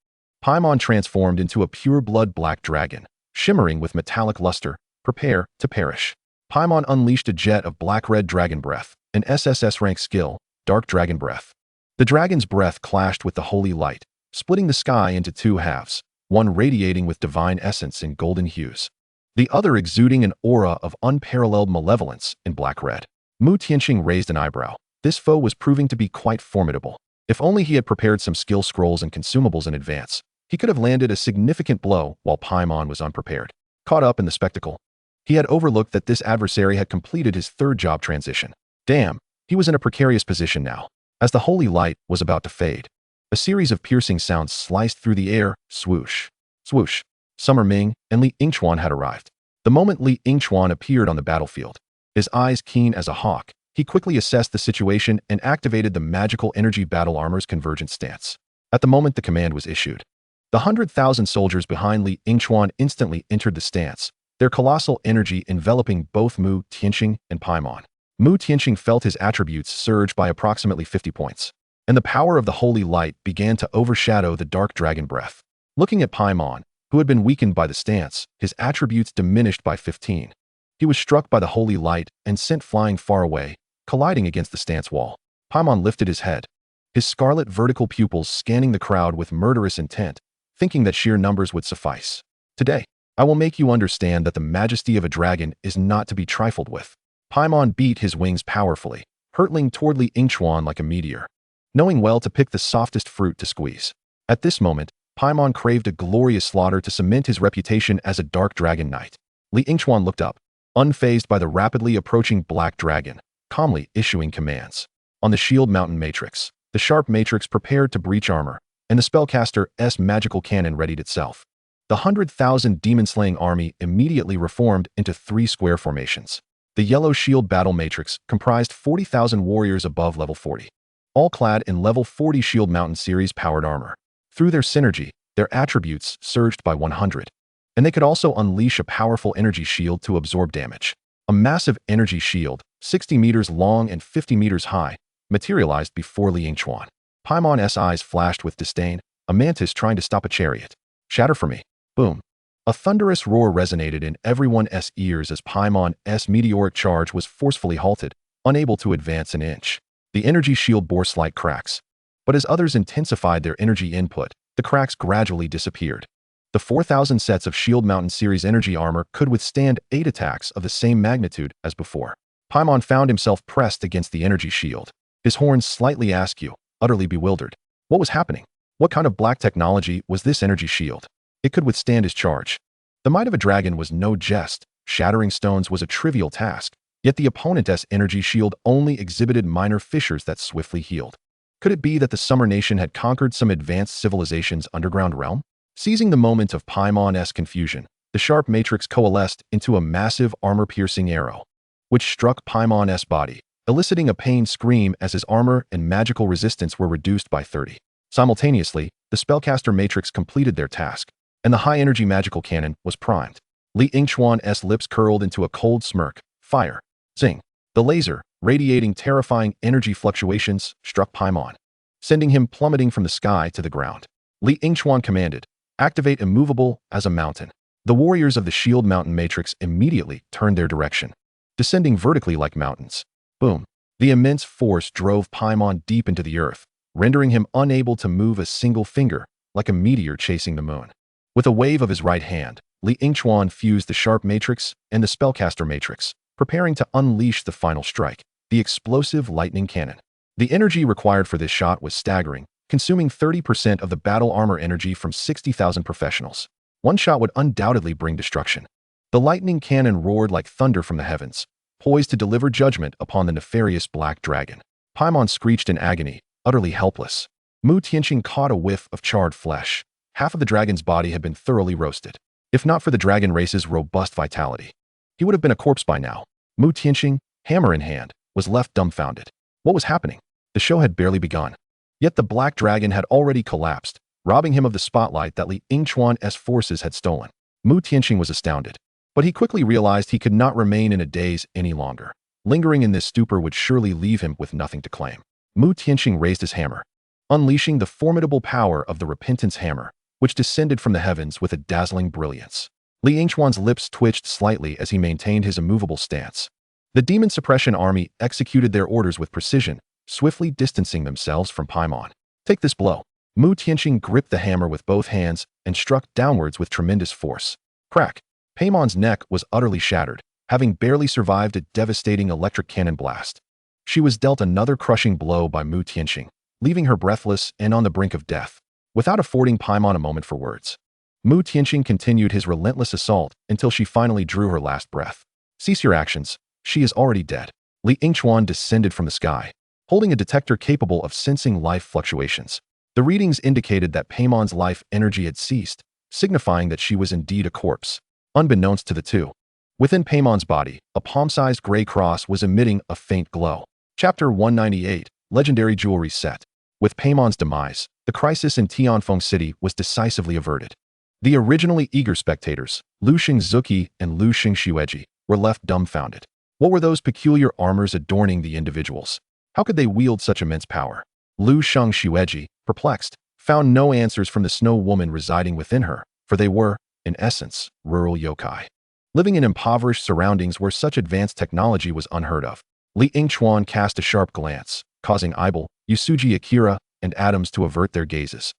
Paimon transformed into a pure-blood black dragon, shimmering with metallic luster. Prepare to perish. Paimon unleashed a jet of black-red dragon breath, an SSS rank skill, Dark Dragon Breath. The dragon's breath clashed with the holy light, splitting the sky into two halves, one radiating with divine essence in golden hues, the other exuding an aura of unparalleled malevolence in black-red. Mu Tianqing raised an eyebrow. This foe was proving to be quite formidable. If only he had prepared some skill scrolls and consumables in advance, he could have landed a significant blow while Paimon was unprepared. Caught up in the spectacle, he had overlooked that this adversary had completed his third job transition. Damn, he was in a precarious position now. As the holy light was about to fade, a series of piercing sounds sliced through the air. Swoosh, swoosh. Summer Ming and Li Yingchuan had arrived. The moment Li Yingchuan appeared on the battlefield, his eyes keen as a hawk, he quickly assessed the situation and activated the magical energy battle armor's convergent stance. At the moment the command was issued, the 100,000 soldiers behind Li Yingchuan instantly entered the stance, their colossal energy enveloping both Mu Tianqing and Paimon. Mu Tianqing felt his attributes surge by approximately 50 points, and the power of the holy light began to overshadow the dark dragon breath. Looking at Paimon, who had been weakened by the stance, his attributes diminished by 15. He was struck by the holy light and sent flying far away, colliding against the stance wall. Paimon lifted his head, his scarlet vertical pupils scanning the crowd with murderous intent, thinking that sheer numbers would suffice. Today, I will make you understand that the majesty of a dragon is not to be trifled with. Paimon beat his wings powerfully, hurtling toward Li Yingchuan like a meteor, knowing well to pick the softest fruit to squeeze. At this moment, Paimon craved a glorious slaughter to cement his reputation as a dark dragon knight. Li Yingchuan looked up, unfazed by the rapidly approaching black dragon, calmly issuing commands. On the shield mountain matrix, the sharp matrix prepared to breach armor, and the spellcaster's magical cannon readied itself. The 100,000 demon-slaying army immediately reformed into 3 square formations. The yellow shield battle matrix comprised 40,000 warriors above level 40, all clad in level 40 Shield Mountain series powered armor. Through their synergy, their attributes surged by 100, and they could also unleash a powerful energy shield to absorb damage. A massive energy shield, 60 meters long and 50 meters high, materialized before Li Yingchuan. Paimon's eyes flashed with disdain, a mantis trying to stop a chariot. Shatter for me. Boom. A thunderous roar resonated in everyone's ears as Paimon's meteoric charge was forcefully halted, unable to advance an inch. The energy shield bore slight cracks, but as others intensified their energy input, the cracks gradually disappeared. The 4,000 sets of Shield Mountain series energy armor could withstand 8 attacks of the same magnitude as before. Paimon found himself pressed against the energy shield, his horns slightly askew, utterly bewildered. What was happening? What kind of black technology was this energy shield? It could withstand his charge. The might of a dragon was no jest. Shattering stones was a trivial task, yet the opponent's energy shield only exhibited minor fissures that swiftly healed. Could it be that the Summer Nation had conquered some advanced civilization's underground realm? Seizing the moment of Paimon's confusion, the sharp matrix coalesced into a massive armor-piercing arrow, which struck Paimon's body, eliciting a pained scream as his armor and magical resistance were reduced by 30. Simultaneously, the spellcaster matrix completed their task, and the high-energy magical cannon was primed. Li Yingchuan's lips curled into a cold smirk. Fire. Zing. The laser, radiating terrifying energy fluctuations, struck Paimon, sending him plummeting from the sky to the ground. Li Yingchuan commanded, activate immovable as a mountain. The warriors of the Shield Mountain Matrix immediately turned their direction, descending vertically like mountains. Boom. The immense force drove Paimon deep into the earth, rendering him unable to move a single finger, like a meteor chasing the moon. With a wave of his right hand, Li Yingchuan fused the sharp matrix and the spellcaster matrix, preparing to unleash the final strike, the explosive lightning cannon. The energy required for this shot was staggering, consuming 30% of the battle armor energy from 60,000 professionals. One shot would undoubtedly bring destruction. The lightning cannon roared like thunder from the heavens, poised to deliver judgment upon the nefarious black dragon. Paimon screeched in agony, utterly helpless. Mu Tianqing caught a whiff of charred flesh. Half of the dragon's body had been thoroughly roasted. If not for the dragon race's robust vitality, he would have been a corpse by now. Mu Tianqing, hammer in hand, was left dumbfounded. What was happening? The show had barely begun. Yet the black dragon had already collapsed, robbing him of the spotlight that Li Yingchuan's forces had stolen. Mu Tianqing was astounded, but he quickly realized he could not remain in a daze any longer. Lingering in this stupor would surely leave him with nothing to claim. Mu Tianqing raised his hammer, unleashing the formidable power of the Repentance Hammer, which descended from the heavens with a dazzling brilliance. Li Yingchuan's lips twitched slightly as he maintained his immovable stance. The Demon Suppression Army executed their orders with precision, swiftly distancing themselves from Paimon. Take this blow. Mu Tianqing gripped the hammer with both hands and struck downwards with tremendous force. Crack. Paimon's neck was utterly shattered, having barely survived a devastating electric cannon blast. She was dealt another crushing blow by Mu Tianxing, leaving her breathless and on the brink of death. Without affording Paimon a moment for words, Mu Tianxing continued his relentless assault until she finally drew her last breath. Cease your actions. She is already dead. Lin Yuan descended from the sky, holding a detector capable of sensing life fluctuations. The readings indicated that Paimon's life energy had ceased, signifying that she was indeed a corpse. Unbeknownst to the two, within Paimon's body, a palm-sized gray cross was emitting a faint glow. Chapter 198, Legendary Jewelry Set. With Paimon's demise, the crisis in Tianfeng City was decisively averted. The originally eager spectators, Lu Xingzuki and Lu Xingxueji, were left dumbfounded. What were those peculiar armors adorning the individuals? How could they wield such immense power? Lu Xingxueji, perplexed, found no answers from the snow woman residing within her, for they were, in essence, rural yokai, living in impoverished surroundings where such advanced technology was unheard of. Lin Yuan cast a sharp glance, causing Ibel, Yusuji Akira, and Adams to avert their gazes.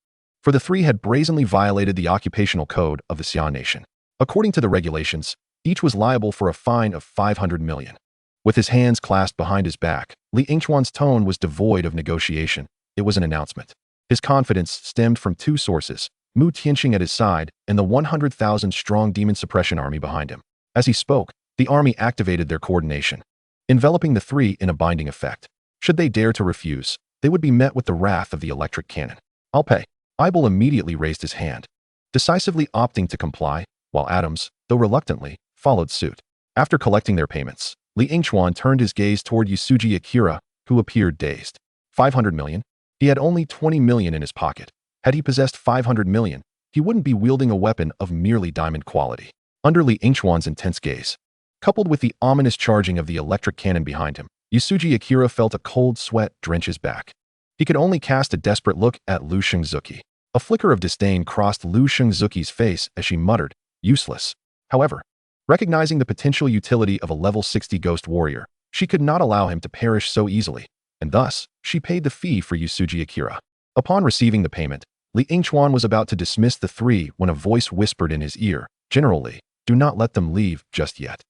For the three had brazenly violated the occupational code of the Xia Nation. According to the regulations, each was liable for a fine of 500 million. With his hands clasped behind his back, Lin Yuan's tone was devoid of negotiation. It was an announcement. His confidence stemmed from two sources, Mu Tianxing at his side and the 100,000-strong demon suppression army behind him. As he spoke, the army activated their coordination, enveloping the three in a binding effect. Should they dare to refuse, they would be met with the wrath of the electric cannon. I'll pay. Ibel immediately raised his hand, decisively opting to comply, while Adams, though reluctantly, followed suit. After collecting their payments, Lin Yuan turned his gaze toward Yusuji Akira, who appeared dazed. 500 million? He had only 20 million in his pocket. Had he possessed 500 million, he wouldn't be wielding a weapon of merely diamond quality. Under Lin Yuan's intense gaze, coupled with the ominous charging of the electric cannon behind him, Yusuji Akira felt a cold sweat drench his back. He could only cast a desperate look at Lu Xingzuki. A flicker of disdain crossed Lu Xingzuki's face as she muttered, useless. However, recognizing the potential utility of a level 60 ghost warrior, she could not allow him to perish so easily, and thus, she paid the fee for Yusuji Akira. Upon receiving the payment, Lin Yuan was about to dismiss the three when a voice whispered in his ear, General Li, do not let them leave just yet.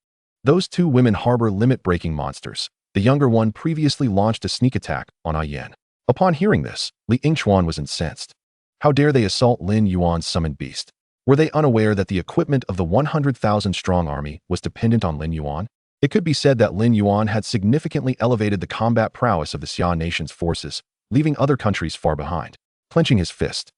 Those two women harbor limit-breaking monsters. The younger one previously launched a sneak attack on Ayan. Upon hearing this, Lin Yuan was incensed. How dare they assault Lin Yuan's summoned beast? Were they unaware that the equipment of the 100,000-strong army was dependent on Lin Yuan? It could be said that Lin Yuan had significantly elevated the combat prowess of the Xia Nation's forces, leaving other countries far behind. Clenching his fist,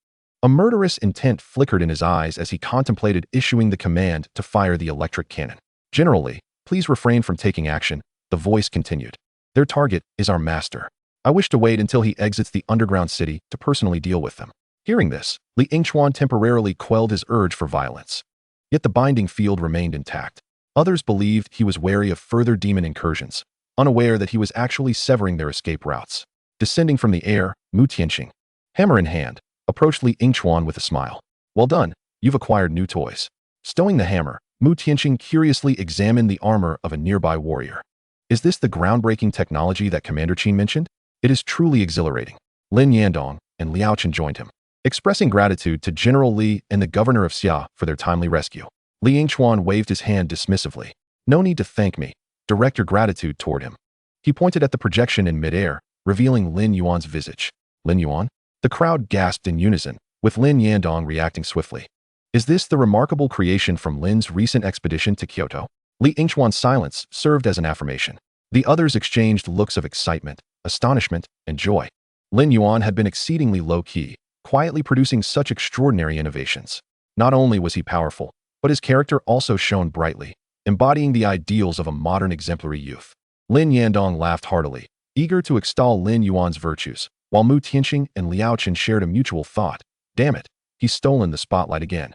a murderous intent flickered in his eyes as he contemplated issuing the command to fire the electric cannon. General Li, please refrain from taking action, the voice continued. Their target is our master. I wish to wait until he exits the underground city to personally deal with them. Hearing this, Lin Yuan temporarily quelled his urge for violence. Yet the binding field remained intact. Others believed he was wary of further demon incursions, unaware that he was actually severing their escape routes. Descending from the air, Mu Tianxing, hammer in hand, approached Lin Yuan with a smile. Well done, you've acquired new toys. Stowing the hammer, Mu Tianxing curiously examined the armor of a nearby warrior. Is this the groundbreaking technology that Commander Qin mentioned? It is truly exhilarating. Lin Yandong and Liao Chen joined him, expressing gratitude to General Li and the governor of Xia for their timely rescue. Lin Yuan waved his hand dismissively. No need to thank me. Direct your gratitude toward him. He pointed at the projection in midair, revealing Lin Yuan's visage. Lin Yuan? The crowd gasped in unison, with Lin Yandong reacting swiftly. Is this the remarkable creation from Lin's recent expedition to Kyoto? Lin Yuan's silence served as an affirmation. The others exchanged looks of excitement, astonishment, and joy. Lin Yuan had been exceedingly low-key, quietly producing such extraordinary innovations. Not only was he powerful, but his character also shone brightly, embodying the ideals of a modern exemplary youth. Lin Yandong laughed heartily, eager to extol Lin Yuan's virtues, while Mu Tianxing and Liao Chen shared a mutual thought. Damn it, he's stolen the spotlight again.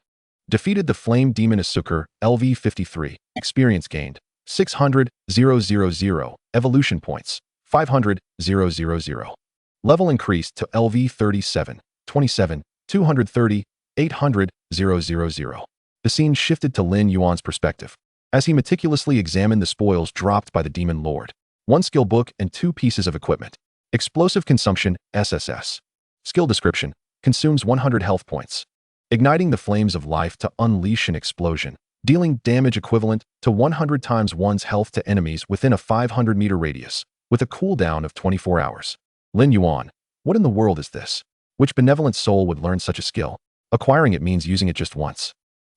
Defeated the Flame Demon Asuker, LV53. Experience gained, 600,000. Evolution points, 500,000. Level increased to LV37, 27, 230, 800,000. The scene shifted to Lin Yuan's perspective, as he meticulously examined the spoils dropped by the Demon Lord. One skill book and two pieces of equipment. Explosive consumption, SSS. Skill description, consumes 100 health points, igniting the flames of life to unleash an explosion, dealing damage equivalent to 100 times one's health to enemies within a 500-meter radius. with a cooldown of 24 hours. Lin Yuan, what in the world is this? Which benevolent soul would learn such a skill? Acquiring it means using it just once,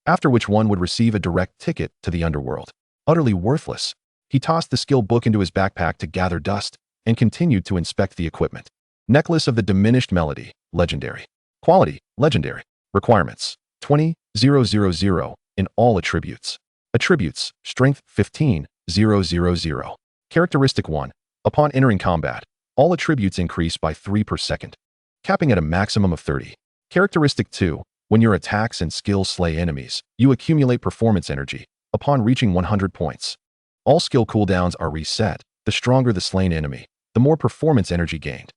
after which one would receive a direct ticket to the underworld. Utterly worthless. He tossed the skill book into his backpack to gather dust and continued to inspect the equipment. Necklace of the Diminished Melody, legendary. Quality, legendary. Requirements, 20,000 in all attributes. Attributes, strength 15,000. Characteristic 1. Upon entering combat, all attributes increase by 3 per second, capping at a maximum of 30. Characteristic 2. When your attacks and skills slay enemies, you accumulate performance energy upon reaching 100 points. All skill cooldowns are reset. The stronger the slain enemy, the more performance energy gained.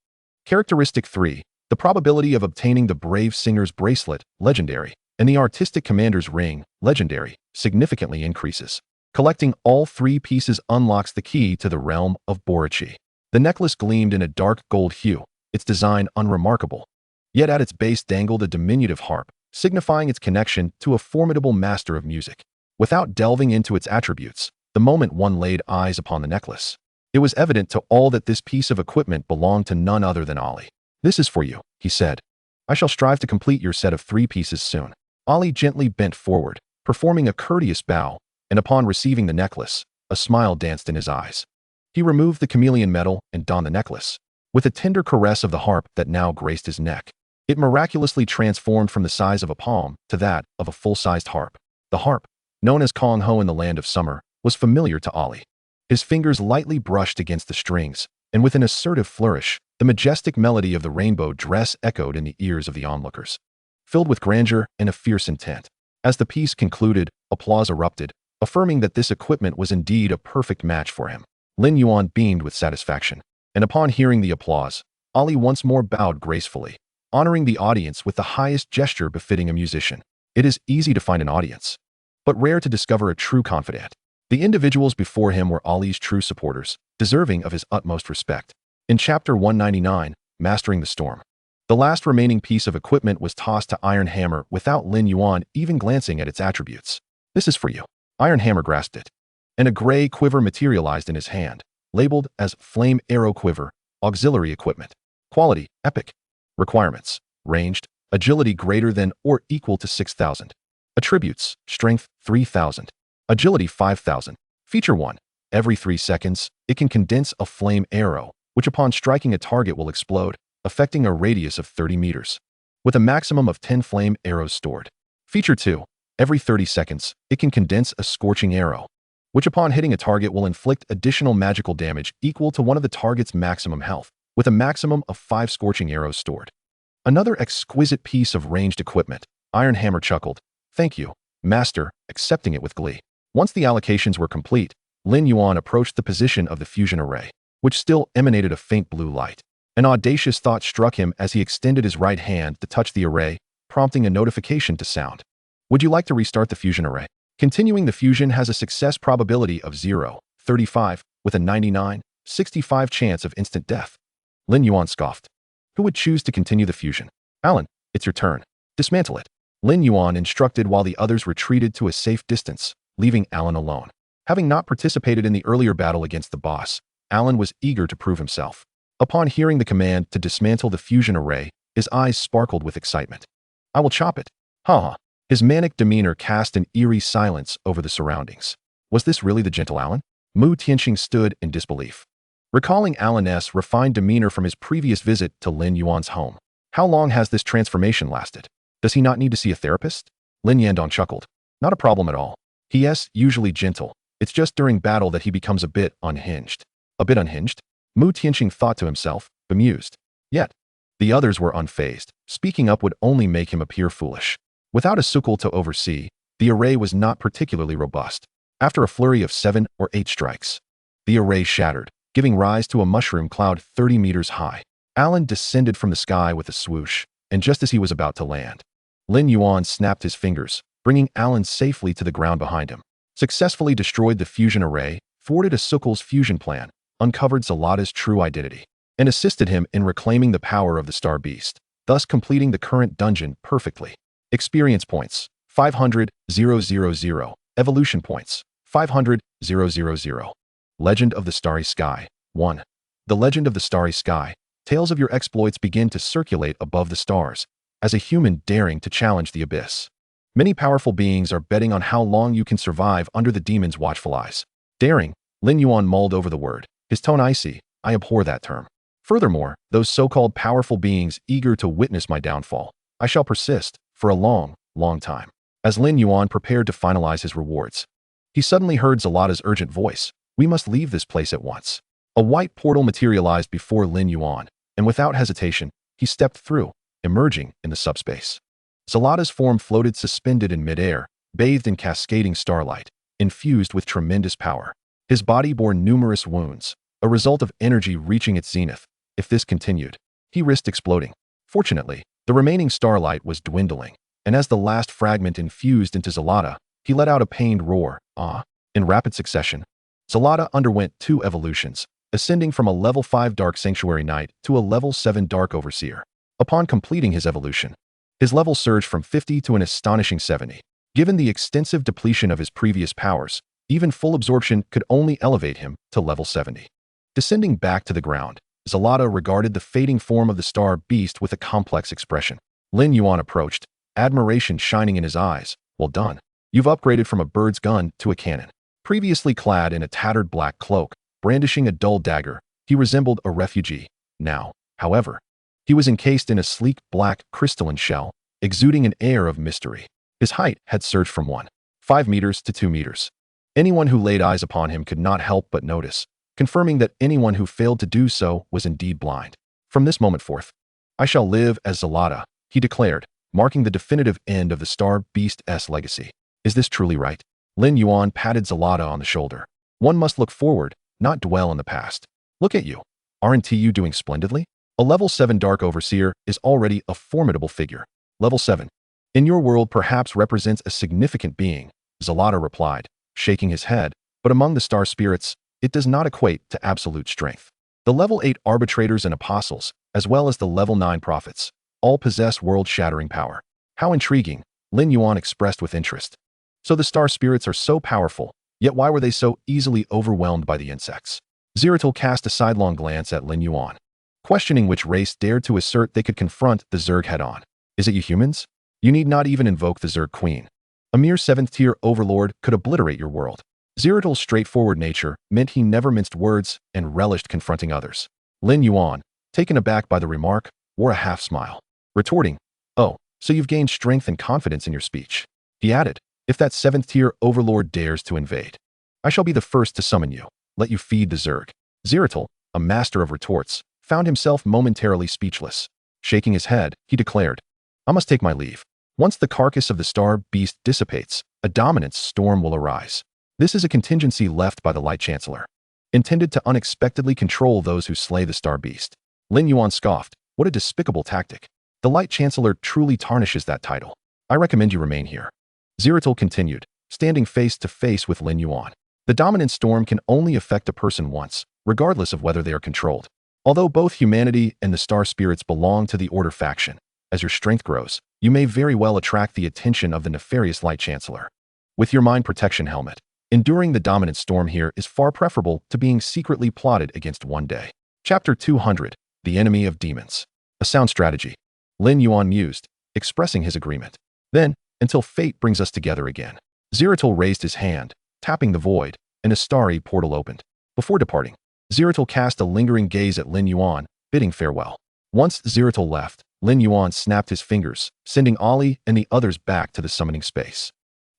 Characteristic 3. The probability of obtaining the Brave Singer's Bracelet, legendary, and the Artistic Commander's Ring, legendary, significantly increases. Collecting all 3 pieces unlocks the key to the realm of Borichi. The necklace gleamed in a dark gold hue, its design unremarkable. Yet at its base dangled a diminutive harp, signifying its connection to a formidable master of music. Without delving into its attributes, the moment one laid eyes upon the necklace, it was evident to all that this piece of equipment belonged to none other than Ali. "This is for you," he said. "I shall strive to complete your set of 3 pieces soon." Ali gently bent forward, performing a courteous bow, and upon receiving the necklace, a smile danced in his eyes. He removed the chameleon medal and donned the necklace. With a tender caress of the harp that now graced his neck, it miraculously transformed from the size of a palm to that of a full-sized harp. The harp, known as Kong Ho in the land of summer, was familiar to Ali. His fingers lightly brushed against the strings, and with an assertive flourish, the majestic melody of the rainbow dress echoed in the ears of the onlookers, filled with grandeur and a fierce intent. As the piece concluded, applause erupted, affirming that this equipment was indeed a perfect match for him. Lin Yuan beamed with satisfaction, and upon hearing the applause, Ali once more bowed gracefully, honoring the audience with the highest gesture befitting a musician. It is easy to find an audience, but rare to discover a true confidant. The individuals before him were Ali's true supporters, deserving of his utmost respect. In Chapter 199, Mastering the Storm, the last remaining piece of equipment was tossed to Iron Hammer without Lin Yuan even glancing at its attributes. "This is for you." Iron Hammer grasped it, and a gray quiver materialized in his hand, labeled as Flame Arrow Quiver, Auxiliary Equipment. Quality, Epic. Requirements, ranged, agility greater than or equal to 6,000. Attributes, strength 3,000. Agility 5,000. Feature 1. Every 3 seconds, it can condense a flame arrow, which upon striking a target will explode, affecting a radius of 30 meters, with a maximum of 10 flame arrows stored. Feature 2. Every 30 seconds, it can condense a scorching arrow, which upon hitting a target will inflict additional magical damage equal to one of the target's maximum health, with a maximum of 5 scorching arrows stored. Another exquisite piece of ranged equipment. Iron Hammer chuckled. "Thank you, Master," accepting it with glee. Once the allocations were complete, Lin Yuan approached the position of the fusion array, which still emanated a faint blue light. An audacious thought struck him as he extended his right hand to touch the array, prompting a notification to sound. "Would you like to restart the fusion array?" Continuing the fusion has a success probability of 0.35, with a 99.65 chance of instant death. Lin Yuan scoffed. "Who would choose to continue the fusion?" "Alan, it's your turn. Dismantle it." Lin Yuan instructed while the others retreated to a safe distance, leaving Alan alone. Having not participated in the earlier battle against the boss, Alan was eager to prove himself. Upon hearing the command to dismantle the fusion array, his eyes sparkled with excitement. "I will chop it." Ha! His manic demeanor cast an eerie silence over the surroundings. Was this really the gentle Alan? Mu Tianxing stood in disbelief, recalling Alan's refined demeanor from his previous visit to Lin Yuan's home. How long has this transformation lasted? Does he not need to see a therapist? Lin Yandong chuckled. "Not a problem at all. He is usually gentle. It's just during battle that he becomes a bit unhinged." A bit unhinged? Mu Tianxing thought to himself, bemused. Yet, the others were unfazed. Speaking up would only make him appear foolish. Without a Sukul to oversee, the array was not particularly robust. After a flurry of 7 or 8 strikes, the array shattered, giving rise to a mushroom cloud 30 meters high. Alan descended from the sky with a swoosh, and just as he was about to land, Lin Yuan snapped his fingers, bringing Alan safely to the ground behind him. Successfully destroyed the fusion array, thwarted a Sukul's fusion plan, uncovered Zalata's true identity, and assisted him in reclaiming the power of the Star Beast, thus completing the current dungeon perfectly. Experience points, 500,000. Evolution points, 500,000. Legend of the Starry Sky, 1. The legend of the starry sky. Tales of your exploits begin to circulate above the stars, as a human daring to challenge the abyss. Many powerful beings are betting on how long you can survive under the demon's watchful eyes. Daring, Lin Yuan mulled over the word, his tone icy. I abhor that term. Furthermore, those so-called powerful beings eager to witness my downfall. I shall persist, for a long, long time. As Lin Yuan prepared to finalize his rewards, he suddenly heard Zalata's urgent voice. We must leave this place at once. A white portal materialized before Lin Yuan, and without hesitation, he stepped through, emerging in the subspace. Zalata's form floated suspended in midair, bathed in cascading starlight, infused with tremendous power. His body bore numerous wounds, a result of energy reaching its zenith. If this continued, he risked exploding. Fortunately, the remaining starlight was dwindling, and as the last fragment infused into Zalata, he let out a pained roar. In rapid succession, Zalata underwent 2 evolutions, ascending from a level 5 Dark Sanctuary Knight to a level 7 Dark Overseer. Upon completing his evolution, his level surged from 50 to an astonishing 70. Given the extensive depletion of his previous powers, even full absorption could only elevate him to level 70. Descending back to the ground, Zalata regarded the fading form of the star beast with a complex expression. Lin Yuan approached, admiration shining in his eyes. Well done. You've upgraded from a bird's gun to a cannon. Previously clad in a tattered black cloak, brandishing a dull dagger, he resembled a refugee. Now, however, he was encased in a sleek black crystalline shell, exuding an air of mystery. His height had surged from 1.5 meters to 2 meters. Anyone who laid eyes upon him could not help but notice, confirming that anyone who failed to do so was indeed blind. From this moment forth, I shall live as Zalata, he declared, marking the definitive end of the Star Beast's legacy. Is this truly right? Lin Yuan patted Zalata on the shoulder. One must look forward, not dwell in the past. Look at you. Aren't you doing splendidly? A level 7 Dark Overseer is already a formidable figure. Level 7. In your world perhaps represents a significant being, Zalata replied, shaking his head, but among the star spirits, it does not equate to absolute strength. The level 8 arbitrators and apostles, as well as the level 9 prophets, all possess world-shattering power. How intriguing, Lin Yuan expressed with interest. So the star spirits are so powerful, yet why were they so easily overwhelmed by the insects? Zeratul cast a sidelong glance at Lin Yuan, questioning which race dared to assert they could confront the Zerg head-on. Is it you humans? You need not even invoke the Zerg Queen. A mere 7th-tier overlord could obliterate your world. Zeratul's straightforward nature meant he never minced words and relished confronting others. Lin Yuan, taken aback by the remark, wore a half-smile, retorting, Oh, so you've gained strength and confidence in your speech. He added, If that 7th-tier overlord dares to invade, I shall be the first to summon you, let you feed the Zerg. Zeratul, a master of retorts, found himself momentarily speechless. Shaking his head, he declared, I must take my leave. Once the carcass of the star beast dissipates, a dominance storm will arise. This is a contingency left by the Light Chancellor, intended to unexpectedly control those who slay the star beast. Lin Yuan scoffed, What a despicable tactic. The Light Chancellor truly tarnishes that title. I recommend you remain here. Zeratul continued, standing face to face with Lin Yuan. The dominant storm can only affect a person once, regardless of whether they are controlled. Although both humanity and the star spirits belong to the Order faction, as your strength grows, you may very well attract the attention of the nefarious Light Chancellor. With your mind protection helmet, enduring the dominant storm here is far preferable to being secretly plotted against one day. Chapter 200, The Enemy of Demons. A sound strategy. Lin Yuan mused, expressing his agreement. Then, until fate brings us together again. Zeratul raised his hand, tapping the void, and a starry portal opened. Before departing, Zeratul cast a lingering gaze at Lin Yuan, bidding farewell. Once Zeratul left, Lin Yuan snapped his fingers, sending Ollie and the others back to the summoning space.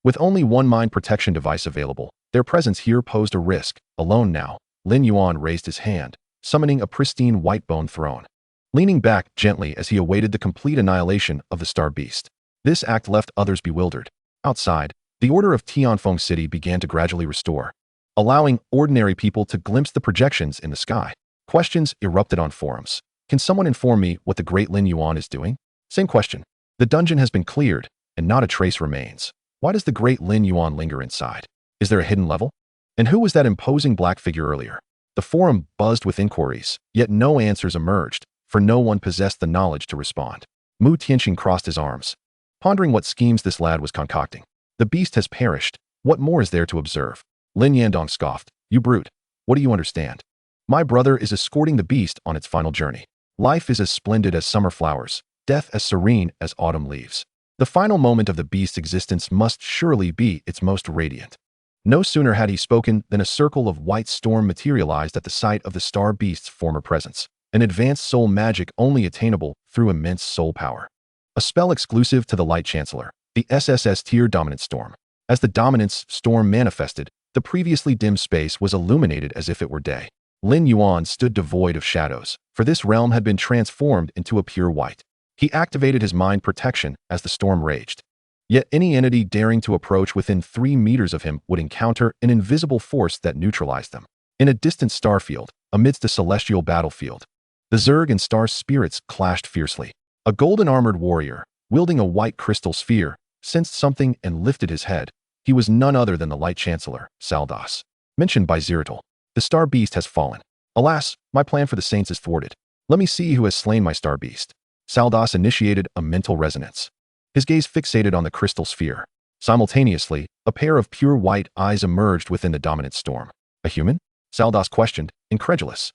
With only one mind protection device available, their presence here posed a risk. Alone now, Lin Yuan raised his hand, summoning a pristine white bone throne, leaning back gently as he awaited the complete annihilation of the star beast. This act left others bewildered. Outside, the order of Tianfeng City began to gradually restore, allowing ordinary people to glimpse the projections in the sky. Questions erupted on forums. Can someone inform me what the great Lin Yuan is doing? Same question. The dungeon has been cleared, and not a trace remains. Why does the great Lin Yuan linger inside? Is there a hidden level? And who was that imposing black figure earlier? The forum buzzed with inquiries, yet no answers emerged, for no one possessed the knowledge to respond. Mu Tianqing crossed his arms, pondering what schemes this lad was concocting. The beast has perished. What more is there to observe? Lin Yandong scoffed. You brute. What do you understand? My brother is escorting the beast on its final journey. Life is as splendid as summer flowers, death as serene as autumn leaves. The final moment of the beast's existence must surely be its most radiant. No sooner had he spoken than a circle of white storm materialized at the site of the star beast's former presence, an advanced soul magic only attainable through immense soul power. A spell exclusive to the Light Chancellor, the SSS tier Dominant Storm. As the Dominance Storm manifested, the previously dim space was illuminated as if it were day. Lin Yuan stood devoid of shadows, for this realm had been transformed into a pure white. He activated his mind protection as the storm raged. Yet any entity daring to approach within 3 meters of him would encounter an invisible force that neutralized them. In a distant star field, amidst a celestial battlefield, the Zerg and star spirits clashed fiercely. A golden-armored warrior, wielding a white crystal sphere, sensed something and lifted his head. He was none other than the Light Chancellor, Saldas. Mentioned by Zeratul. The star beast has fallen. Alas, my plan for the saints is thwarted. Let me see who has slain my star beast. Saldas initiated a mental resonance. His gaze fixated on the crystal sphere. Simultaneously, a pair of pure white eyes emerged within the dominant storm. A human? Saldas questioned, incredulous.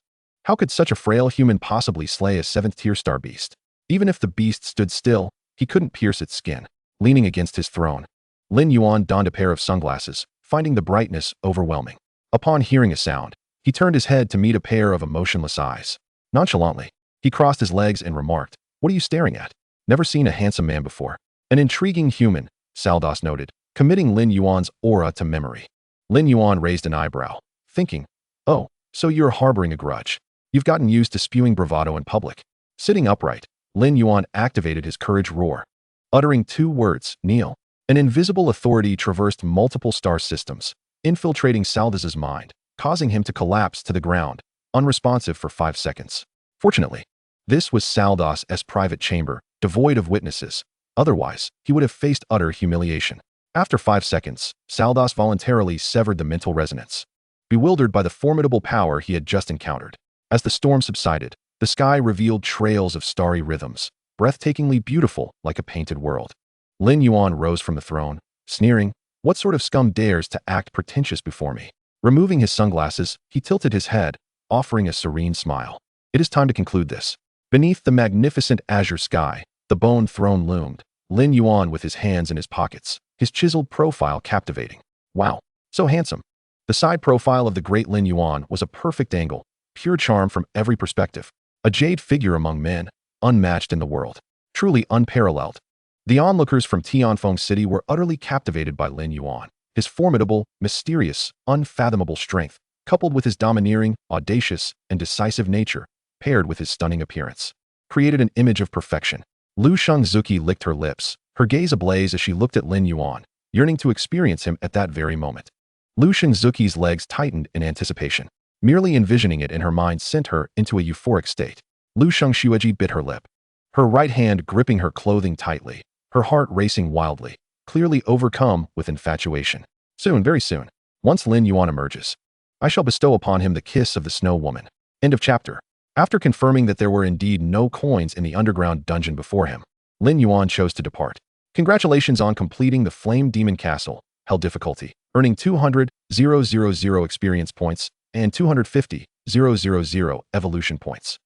How could such a frail human possibly slay a 7th-tier star beast? Even if the beast stood still, he couldn't pierce its skin. Leaning against his throne, Lin Yuan donned a pair of sunglasses, finding the brightness overwhelming. Upon hearing a sound, he turned his head to meet a pair of emotionless eyes. Nonchalantly, he crossed his legs and remarked, "What are you staring at? Never seen a handsome man before." An intriguing human, Saldas noted, committing Lin Yuan's aura to memory. Lin Yuan raised an eyebrow, thinking, "Oh, so you're harboring a grudge. You've gotten used to spewing bravado in public." Sitting upright, Lin Yuan activated his courage roar. Uttering 2 words, "Kneel." An invisible authority traversed multiple star systems, infiltrating Saldas's mind, causing him to collapse to the ground, unresponsive for 5 seconds. Fortunately, this was Saldas's private chamber, devoid of witnesses. Otherwise, he would have faced utter humiliation. After 5 seconds, Saldas voluntarily severed the mental resonance, bewildered by the formidable power he had just encountered. As the storm subsided, the sky revealed trails of starry rhythms, breathtakingly beautiful like a painted world. Lin Yuan rose from the throne, sneering, "What sort of scum dares to act pretentious before me?" Removing his sunglasses, he tilted his head, offering a serene smile. It is time to conclude this. Beneath the magnificent azure sky, the bone throne loomed, Lin Yuan with his hands in his pockets, his chiseled profile captivating. Wow, so handsome. The side profile of the great Lin Yuan was a perfect angle, pure charm from every perspective. A jade figure among men, unmatched in the world. Truly unparalleled. The onlookers from Tianfeng City were utterly captivated by Lin Yuan. His formidable, mysterious, unfathomable strength, coupled with his domineering, audacious, and decisive nature, paired with his stunning appearance, created an image of perfection. Lu Shengzuki licked her lips, her gaze ablaze as she looked at Lin Yuan, yearning to experience him at that very moment. Lu Shengzuki's legs tightened in anticipation. Merely envisioning it in her mind sent her into a euphoric state. Lu Shengshueji bit her lip, her right hand gripping her clothing tightly, her heart racing wildly, clearly overcome with infatuation. Soon, very soon, once Lin Yuan emerges, I shall bestow upon him the kiss of the Snow Woman. End of chapter. After confirming that there were indeed no coins in the underground dungeon before him, Lin Yuan chose to depart. Congratulations on completing the Flame Demon Castle, Hell difficulty, earning 200,000 experience points and 250,000 evolution points.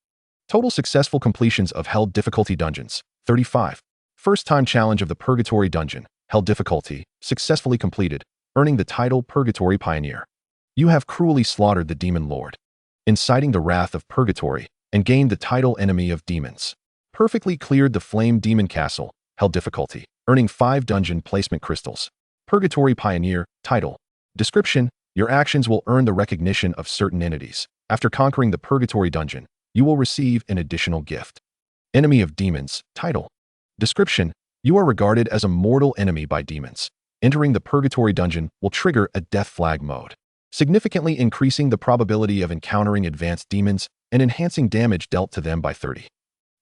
Total successful completions of Hell difficulty dungeons, 35. First-time challenge of the Purgatory Dungeon, Hell difficulty, successfully completed, earning the title Purgatory Pioneer. You have cruelly slaughtered the Demon Lord, inciting the wrath of Purgatory, and gained the title Enemy of Demons. Perfectly cleared the Flame Demon Castle, Hell difficulty, earning 5 dungeon placement crystals. Purgatory Pioneer, title. Description: your actions will earn the recognition of certain entities. After conquering the Purgatory Dungeon, you will receive an additional gift. Enemy of Demons, title. Description: you are regarded as a mortal enemy by demons. Entering the Purgatory Dungeon will trigger a death flag mode, significantly increasing the probability of encountering advanced demons and enhancing damage dealt to them by 30.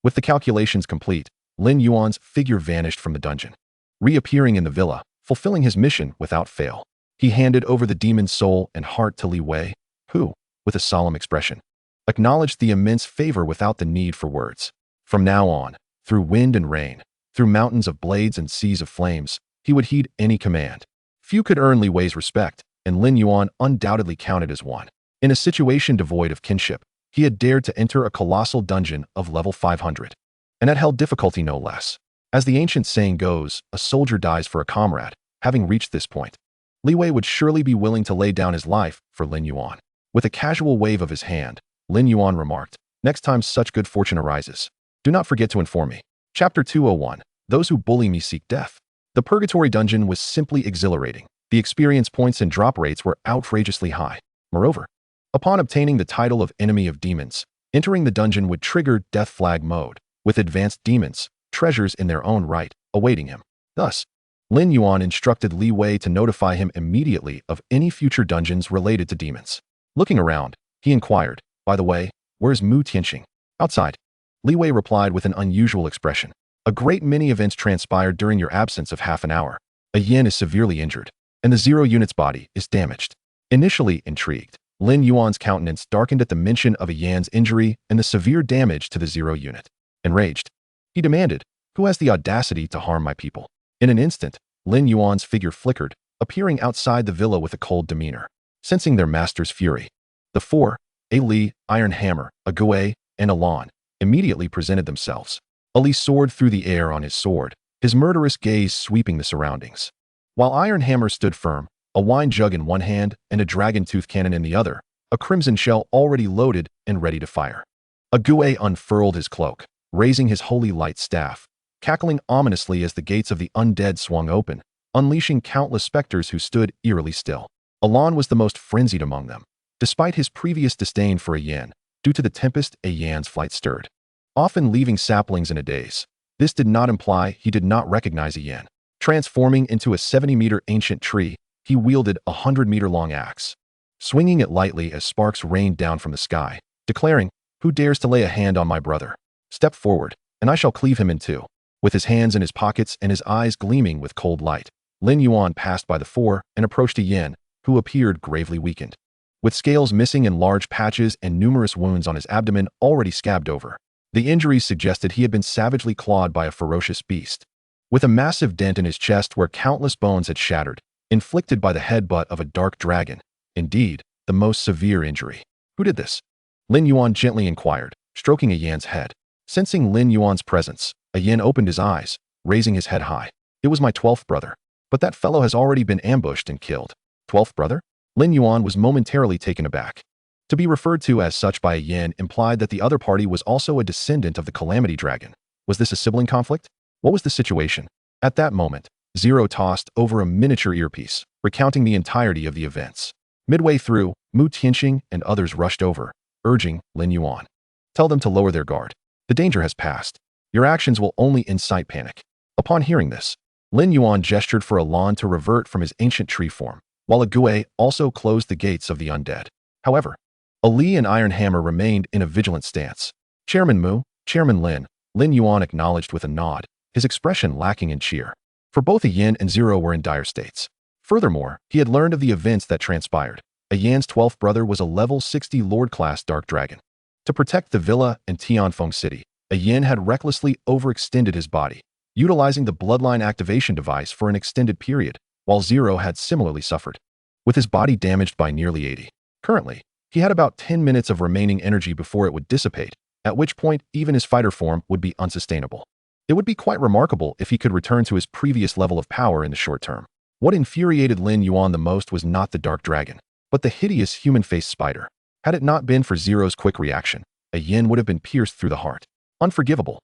With the calculations complete, Lin Yuan's figure vanished from the dungeon, reappearing in the villa, fulfilling his mission without fail. He handed over the demon's soul and heart to Li Wei, who, with a solemn expression, acknowledged the immense favor without the need for words. From now on, through wind and rain, through mountains of blades and seas of flames, he would heed any command. Few could earn Li Wei's respect, and Lin Yuan undoubtedly counted as one. In a situation devoid of kinship, he had dared to enter a colossal dungeon of level 500, and had held difficulty no less. As the ancient saying goes, a soldier dies for a comrade. Having reached this point, Li Wei would surely be willing to lay down his life for Lin Yuan. With a casual wave of his hand, Lin Yuan remarked, "Next time such good fortune arises, do not forget to inform me." Chapter 201. Those who bully me seek death. The Purgatory Dungeon was simply exhilarating. The experience points and drop rates were outrageously high. Moreover, upon obtaining the title of Enemy of Demons, entering the dungeon would trigger Death Flag mode, with advanced demons, treasures in their own right, awaiting him. Thus, Lin Yuan instructed Li Wei to notify him immediately of any future dungeons related to demons. Looking around, he inquired, "By the way, where's Mu Tianxing?" "Outside." Li Wei replied with an unusual expression. "A great many events transpired during your absence of half an hour. A yin is severely injured, and the 0 unit's body is damaged." Initially intrigued, Lin Yuan's countenance darkened at the mention of a Yan's injury and the severe damage to the 0 unit. Enraged, he demanded, "Who has the audacity to harm my people?" In an instant, Lin Yuan's figure flickered, appearing outside the villa with a cold demeanor. Sensing their master's fury, the four, a Li, Iron Hammer, a Gue, and a Lan, immediately presented themselves. Ali soared through the air on his sword, his murderous gaze sweeping the surroundings. While Iron Hammer stood firm, a wine jug in one hand and a dragon tooth cannon in the other, a crimson shell already loaded and ready to fire. A Gue unfurled his cloak, raising his holy light staff, cackling ominously as the gates of the undead swung open, unleashing countless specters who stood eerily still. Alan was the most frenzied among them. Despite his previous disdain for a Yan, due to the tempest a Yan's flight stirred, often leaving saplings in a daze, this did not imply he did not recognize a Yan. Transforming into a 70-meter ancient tree, he wielded a 100-meter-long axe, swinging it lightly as sparks rained down from the sky, declaring, "Who dares to lay a hand on my brother? Step forward, and I shall cleave him in two." With his hands in his pockets and his eyes gleaming with cold light, Lin Yuan passed by the four and approached a Yin, who appeared gravely weakened, with scales missing in large patches and numerous wounds on his abdomen already scabbed over. The injuries suggested he had been savagely clawed by a ferocious beast, with a massive dent in his chest where countless bones had shattered, inflicted by the headbutt of a dark dragon. Indeed, the most severe injury. "Who did this?" Lin Yuan gently inquired, stroking a Yan's head. Sensing Lin Yuan's presence, a Yin opened his eyes, raising his head high. "It was my 12th brother. But that fellow has already been ambushed and killed." 12th brother? Lin Yuan was momentarily taken aback. To be referred to as such by a Yin implied that the other party was also a descendant of the Calamity Dragon. Was this a sibling conflict? What was the situation? At that moment, Zero tossed over a miniature earpiece, recounting the entirety of the events. Midway through, Mu Tianxing and others rushed over, urging Lin Yuan, "Tell them to lower their guard. The danger has passed. Your actions will only incite panic." Upon hearing this, Lin Yuan gestured for a Lan to revert from his ancient tree form, while a Gue also closed the gates of the undead. However, a Li and Iron Hammer remained in a vigilant stance. "Chairman Mu, Chairman Lin," Lin Yuan acknowledged with a nod, his expression lacking in cheer. For both a Yin and Zero were in dire states. Furthermore, he had learned of the events that transpired. A Yan's 12th brother was a level 60 Lord-class Dark Dragon. To protect the villa and Tianfeng City, a Yin had recklessly overextended his body, utilizing the bloodline activation device for an extended period, while Zero had similarly suffered, with his body damaged by nearly 80. Currently, he had about 10 minutes of remaining energy before it would dissipate, at which point even his fighter form would be unsustainable. It would be quite remarkable if he could return to his previous level of power in the short term. What infuriated Lin Yuan the most was not the Dark Dragon, but the hideous human-faced spider. Had it not been for Zero's quick reaction, a Yin would have been pierced through the heart. Unforgivable.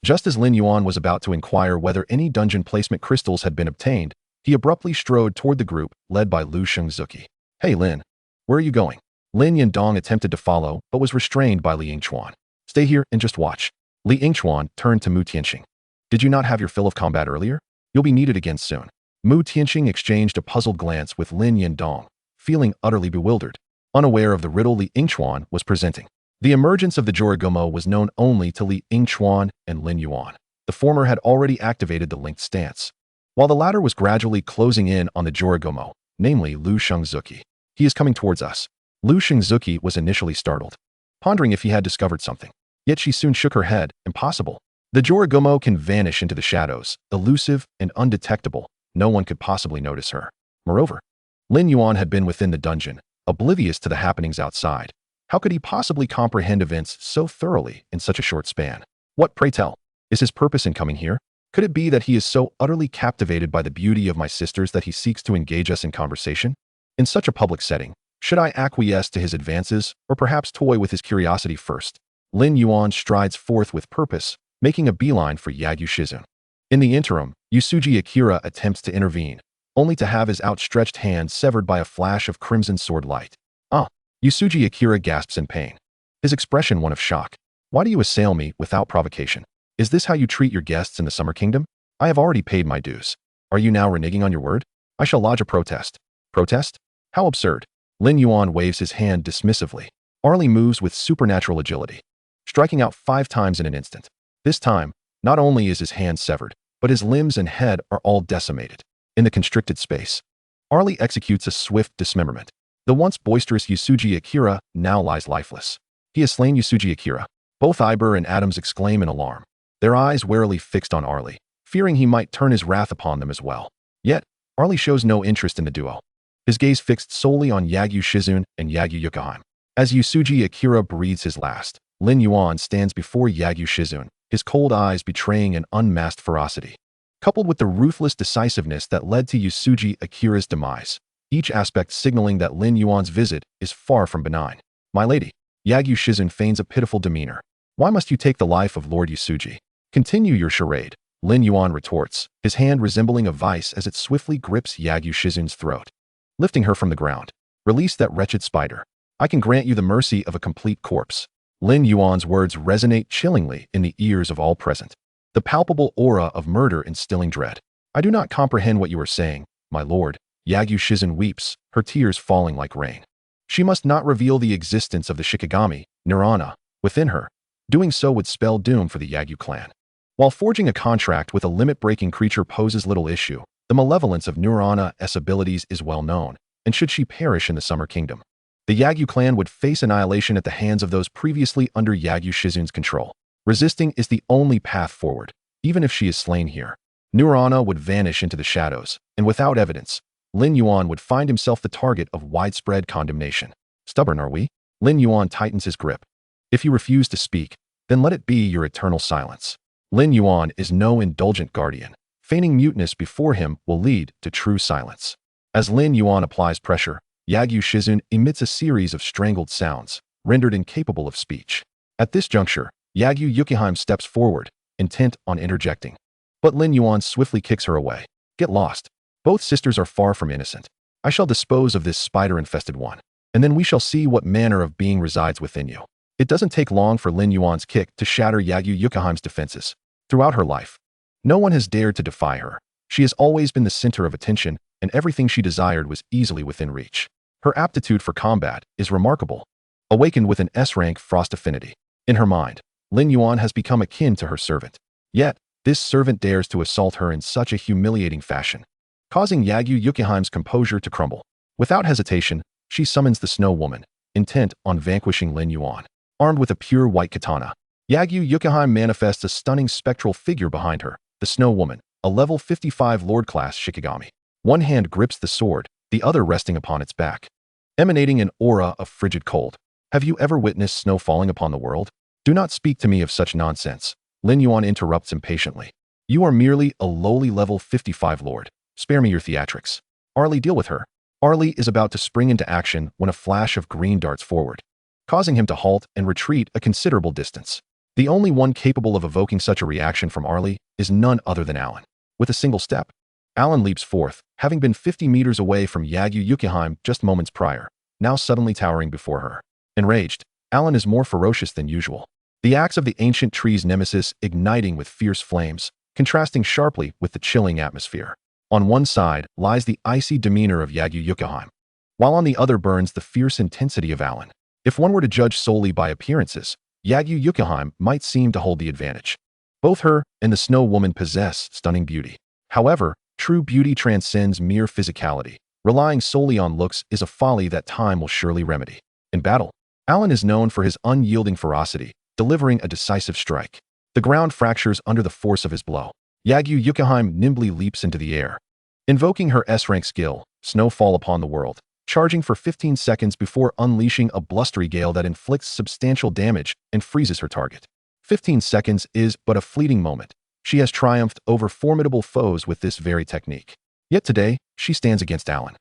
Just as Lin Yuan was about to inquire whether any dungeon placement crystals had been obtained, he abruptly strode toward the group led by Lu Shengzuki. "Hey Lin, where are you going?" Lin Yandong attempted to follow, but was restrained by Li Yingchuan. "Stay here and just watch." Li Yingchuan turned to Mu Tianxing. "Did you not have your fill of combat earlier? You'll be needed again soon." Mu Tianxing exchanged a puzzled glance with Lin Yandong, feeling utterly bewildered, unaware of the riddle Li Yingchuan was presenting. The emergence of the Jorigomo was known only to Li Yingchuan and Lin Yuan. The former had already activated the linked stance, while the latter was gradually closing in on the Jorigomo, namely Lu Shengzuki. "He is coming towards us." Lu Shengzuki was initially startled, pondering if he had discovered something. Yet she soon shook her head. Impossible. The Jorigomo can vanish into the shadows, elusive and undetectable. No one could possibly notice her. Moreover, Lin Yuan had been within the dungeon, oblivious to the happenings outside. How could he possibly comprehend events so thoroughly in such a short span? What, pray tell, is his purpose in coming here? Could it be that he is so utterly captivated by the beauty of my sisters that he seeks to engage us in conversation? In such a public setting, should I acquiesce to his advances, or perhaps toy with his curiosity first? Lin Yuan strides forth with purpose, making a beeline for Yagyu Shizun. In the interim, Yusuji Akira attempts to intervene, only to have his outstretched hand severed by a flash of crimson sword light. Yusuji Akira gasps in pain, his expression one of shock. Why do you assail me without provocation? Is this how you treat your guests in the Summer Kingdom? I have already paid my dues. Are you now reneging on your word? I shall lodge a protest. Protest? How absurd. Lin Yuan waves his hand dismissively. Arlie moves with supernatural agility, striking out 5 times in an instant. This time, not only is his hand severed, but his limbs and head are all decimated. In the constricted space, Arlie executes a swift dismemberment. The once boisterous Yusuji Akira now lies lifeless. He has slain Yusuji Akira. Both Iber and Adams exclaim in alarm, their eyes warily fixed on Arlie, fearing he might turn his wrath upon them as well. Yet, Arlie shows no interest in the duo, his gaze fixed solely on Yagyu Shizun and Yagyu Yukaheim. As Yusuji Akira breathes his last, Lin Yuan stands before Yagyu Shizun, his cold eyes betraying an unmasked ferocity. Coupled with the ruthless decisiveness that led to Yusuji Akira's demise, each aspect signaling that Lin Yuan's visit is far from benign. My lady, Yagyu Shizun feigns a pitiful demeanor. Why must you take the life of Lord Yusuji? Continue your charade, Lin Yuan retorts, his hand resembling a vice as it swiftly grips Yagyu Shizun's throat. Lifting her from the ground, release that wretched spider. I can grant you the mercy of a complete corpse. Lin Yuan's words resonate chillingly in the ears of all present, the palpable aura of murder instilling dread. I do not comprehend what you are saying, my lord. Yagyu Shizun weeps, her tears falling like rain. She must not reveal the existence of the Shikigami, Nirana, within her. Doing so would spell doom for the Yagyu clan. While forging a contract with a limit-breaking creature poses little issue, the malevolence of Nirana's abilities is well known, and should she perish in the Summer Kingdom, the Yagyu clan would face annihilation at the hands of those previously under Yagyu Shizun's control. Resisting is the only path forward. Even if she is slain here, Nirana would vanish into the shadows, and without evidence, Lin Yuan would find himself the target of widespread condemnation. Stubborn are we? Lin Yuan tightens his grip. If you refuse to speak, then let it be your eternal silence. Lin Yuan is no indulgent guardian. Feigning muteness before him will lead to true silence. As Lin Yuan applies pressure, Yagyu Shizun emits a series of strangled sounds, rendered incapable of speech. At this juncture, Yagyu Yukaheim steps forward, intent on interjecting. But Lin Yuan swiftly kicks her away. Get lost. Both sisters are far from innocent. I shall dispose of this spider-infested one, and then we shall see what manner of being resides within you. It doesn't take long for Lin Yuan's kick to shatter Yagyu Yukaheim's defenses. Throughout her life, no one has dared to defy her. She has always been the center of attention, and everything she desired was easily within reach. Her aptitude for combat is remarkable, awakened with an S-rank frost affinity. In her mind, Lin Yuan has become akin to her servant. Yet, this servant dares to assault her in such a humiliating fashion, causing Yagyu Yukaheim's composure to crumble. Without hesitation, she summons the Snow Woman, intent on vanquishing Lin Yuan. Armed with a pure white katana, Yagyu Yukaheim manifests a stunning spectral figure behind her, the Snow Woman, a level 55 Lord-class Shikigami. One hand grips the sword, the other resting upon its back, emanating an aura of frigid cold. Have you ever witnessed snow falling upon the world? Do not speak to me of such nonsense. Lin Yuan interrupts impatiently. You are merely a lowly level 55 lord. Spare me your theatrics. Arlie, deal with her. Arlie is about to spring into action when a flash of green darts forward, causing him to halt and retreat a considerable distance. The only one capable of evoking such a reaction from Arlie is none other than Alan. With a single step, Alan leaps forth, having been 50 meters away from Yagyu Yukaheim just moments prior, now suddenly towering before her. Enraged, Alan is more ferocious than usual, the axe of the ancient tree's nemesis igniting with fierce flames, contrasting sharply with the chilling atmosphere. On one side lies the icy demeanor of Yagyu Yukaheim, while on the other burns the fierce intensity of Alan. If one were to judge solely by appearances, Yagyu Yukaheim might seem to hold the advantage. Both her and the Snow Woman possess stunning beauty. However, true beauty transcends mere physicality. Relying solely on looks is a folly that time will surely remedy. In battle, Alan is known for his unyielding ferocity, delivering a decisive strike. The ground fractures under the force of his blow. Yagyu Yukaheim nimbly leaps into the air, invoking her S-rank skill, Snowfall upon the world. charging for 15 seconds before unleashing a blustery gale that inflicts substantial damage and freezes her target. 15 seconds is but a fleeting moment. She has triumphed over formidable foes with this very technique. Yet today, she stands against Alan,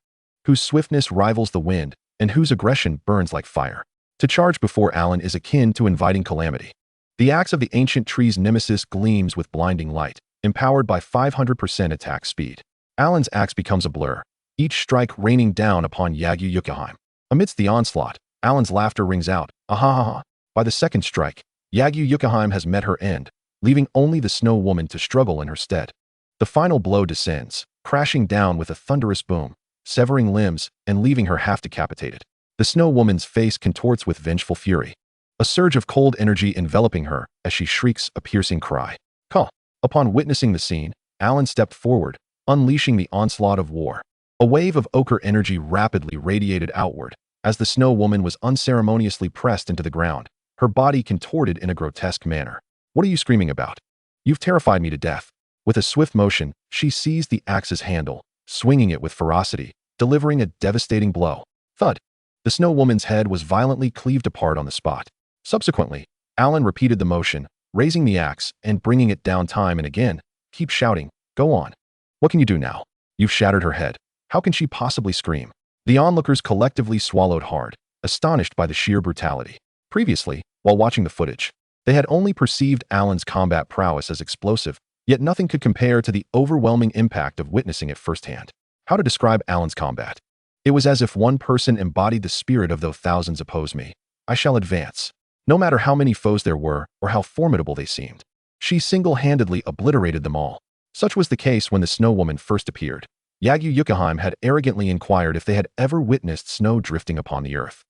whose swiftness rivals the wind and whose aggression burns like fire. To charge before Alan is akin to inviting calamity. The axe of the ancient tree's nemesis gleams with blinding light, empowered by 500% attack speed. Alan's axe becomes a blur, each strike raining down upon Yagyu Yukaheim. Amidst the onslaught, Alan's laughter rings out, ahahaha. By the second strike, Yagyu Yukaheim has met her end, leaving only the Snow Woman to struggle in her stead. The final blow descends, crashing down with a thunderous boom, severing limbs and leaving her half decapitated. The Snow Woman's face contorts with vengeful fury, a surge of cold energy enveloping her as she shrieks a piercing cry. Huh. Upon witnessing the scene, Alan stepped forward, unleashing the onslaught of war. A wave of ochre energy rapidly radiated outward as the Snow Woman was unceremoniously pressed into the ground, her body contorted in a grotesque manner. What are you screaming about? You've terrified me to death. With a swift motion, she seized the axe's handle, swinging it with ferocity, delivering a devastating blow. Thud. The Snow Woman's head was violently cleaved apart on the spot. Subsequently, Alan repeated the motion, raising the axe and bringing it down time and again. Keep shouting. Go on. What can you do now? You've shattered her head. How can she possibly scream? The onlookers collectively swallowed hard, astonished by the sheer brutality. Previously, while watching the footage, they had only perceived Alan's combat prowess as explosive, yet nothing could compare to the overwhelming impact of witnessing it firsthand. How to describe Alan's combat? It was as if one person embodied the spirit of though thousands oppose me. I shall advance. No matter how many foes there were or how formidable they seemed. She single-handedly obliterated them all. Such was the case when the Snow Woman first appeared. Yagyu Yukaheim had arrogantly inquired if they had ever witnessed snow drifting upon the earth.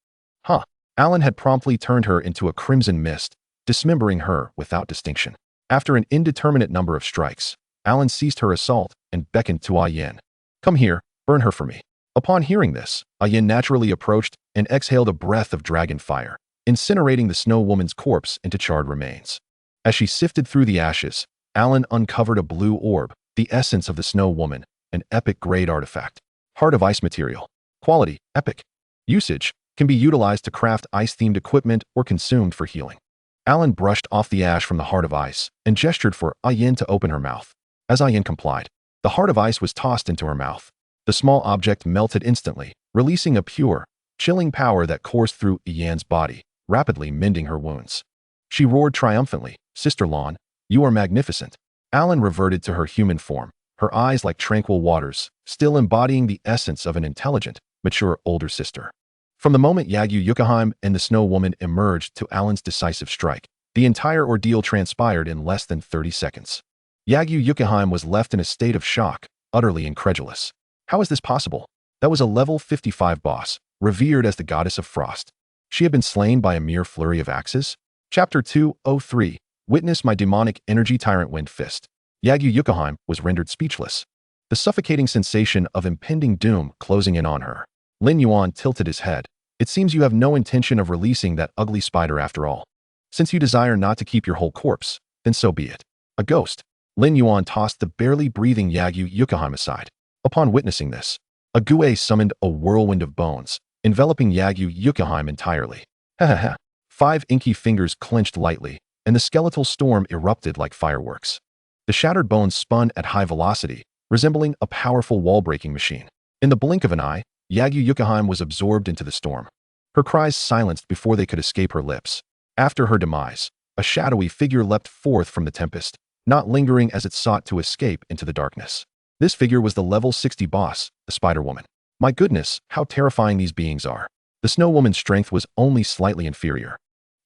Alan had promptly turned her into a crimson mist, dismembering her without distinction. After an indeterminate number of strikes, Alan ceased her assault and beckoned to Ayen. Come here, burn her for me. Upon hearing this, Ayen naturally approached and exhaled a breath of dragon fire, incinerating the Snow Woman's corpse into charred remains. As she sifted through the ashes, Alan uncovered a blue orb, the essence of the Snow Woman, an epic-grade artifact. Heart of ice material. Quality, epic. Usage, can be utilized to craft ice-themed equipment or consumed for healing. Alan brushed off the ash from the Heart of Ice and gestured for Ayen to open her mouth. As Ayen complied, the Heart of Ice was tossed into her mouth. The small object melted instantly, releasing a pure, chilling power that coursed through Ayen's body, rapidly mending her wounds. She roared triumphantly, Sister Lon, you are magnificent. Alan reverted to her human form, her eyes like tranquil waters, still embodying the essence of an intelligent, mature older sister. From the moment Yagyu Yukaheim and the Snow Woman emerged to Alan's decisive strike, the entire ordeal transpired in less than 30 seconds. Yagyu Yukaheim was left in a state of shock, utterly incredulous. How is this possible? That was a level 55 boss, revered as the goddess of frost. She had been slain by a mere flurry of axes? Chapter 203. Witness my demonic energy tyrant wind fist. Yagyu Yukaheim was rendered speechless. The suffocating sensation of impending doom closing in on her. Lin Yuan tilted his head. It seems you have no intention of releasing that ugly spider after all. Since you desire not to keep your whole corpse, then so be it. A ghost. Lin Yuan tossed the barely breathing Yagyu Yukaheim aside. Upon witnessing this, a Gue summoned a whirlwind of bones, enveloping Yagyu Yukaheim entirely. Ha ha ha. 5 inky fingers clenched lightly, and the skeletal storm erupted like fireworks. The shattered bones spun at high velocity, resembling a powerful wall-breaking machine. In the blink of an eye, Yagyu Yukaheim was absorbed into the storm. Her cries silenced before they could escape her lips. After her demise, a shadowy figure leapt forth from the tempest, not lingering as it sought to escape into the darkness. This figure was the level 60 boss, the Spider Woman. My goodness, how terrifying these beings are. The Snow Woman's strength was only slightly inferior.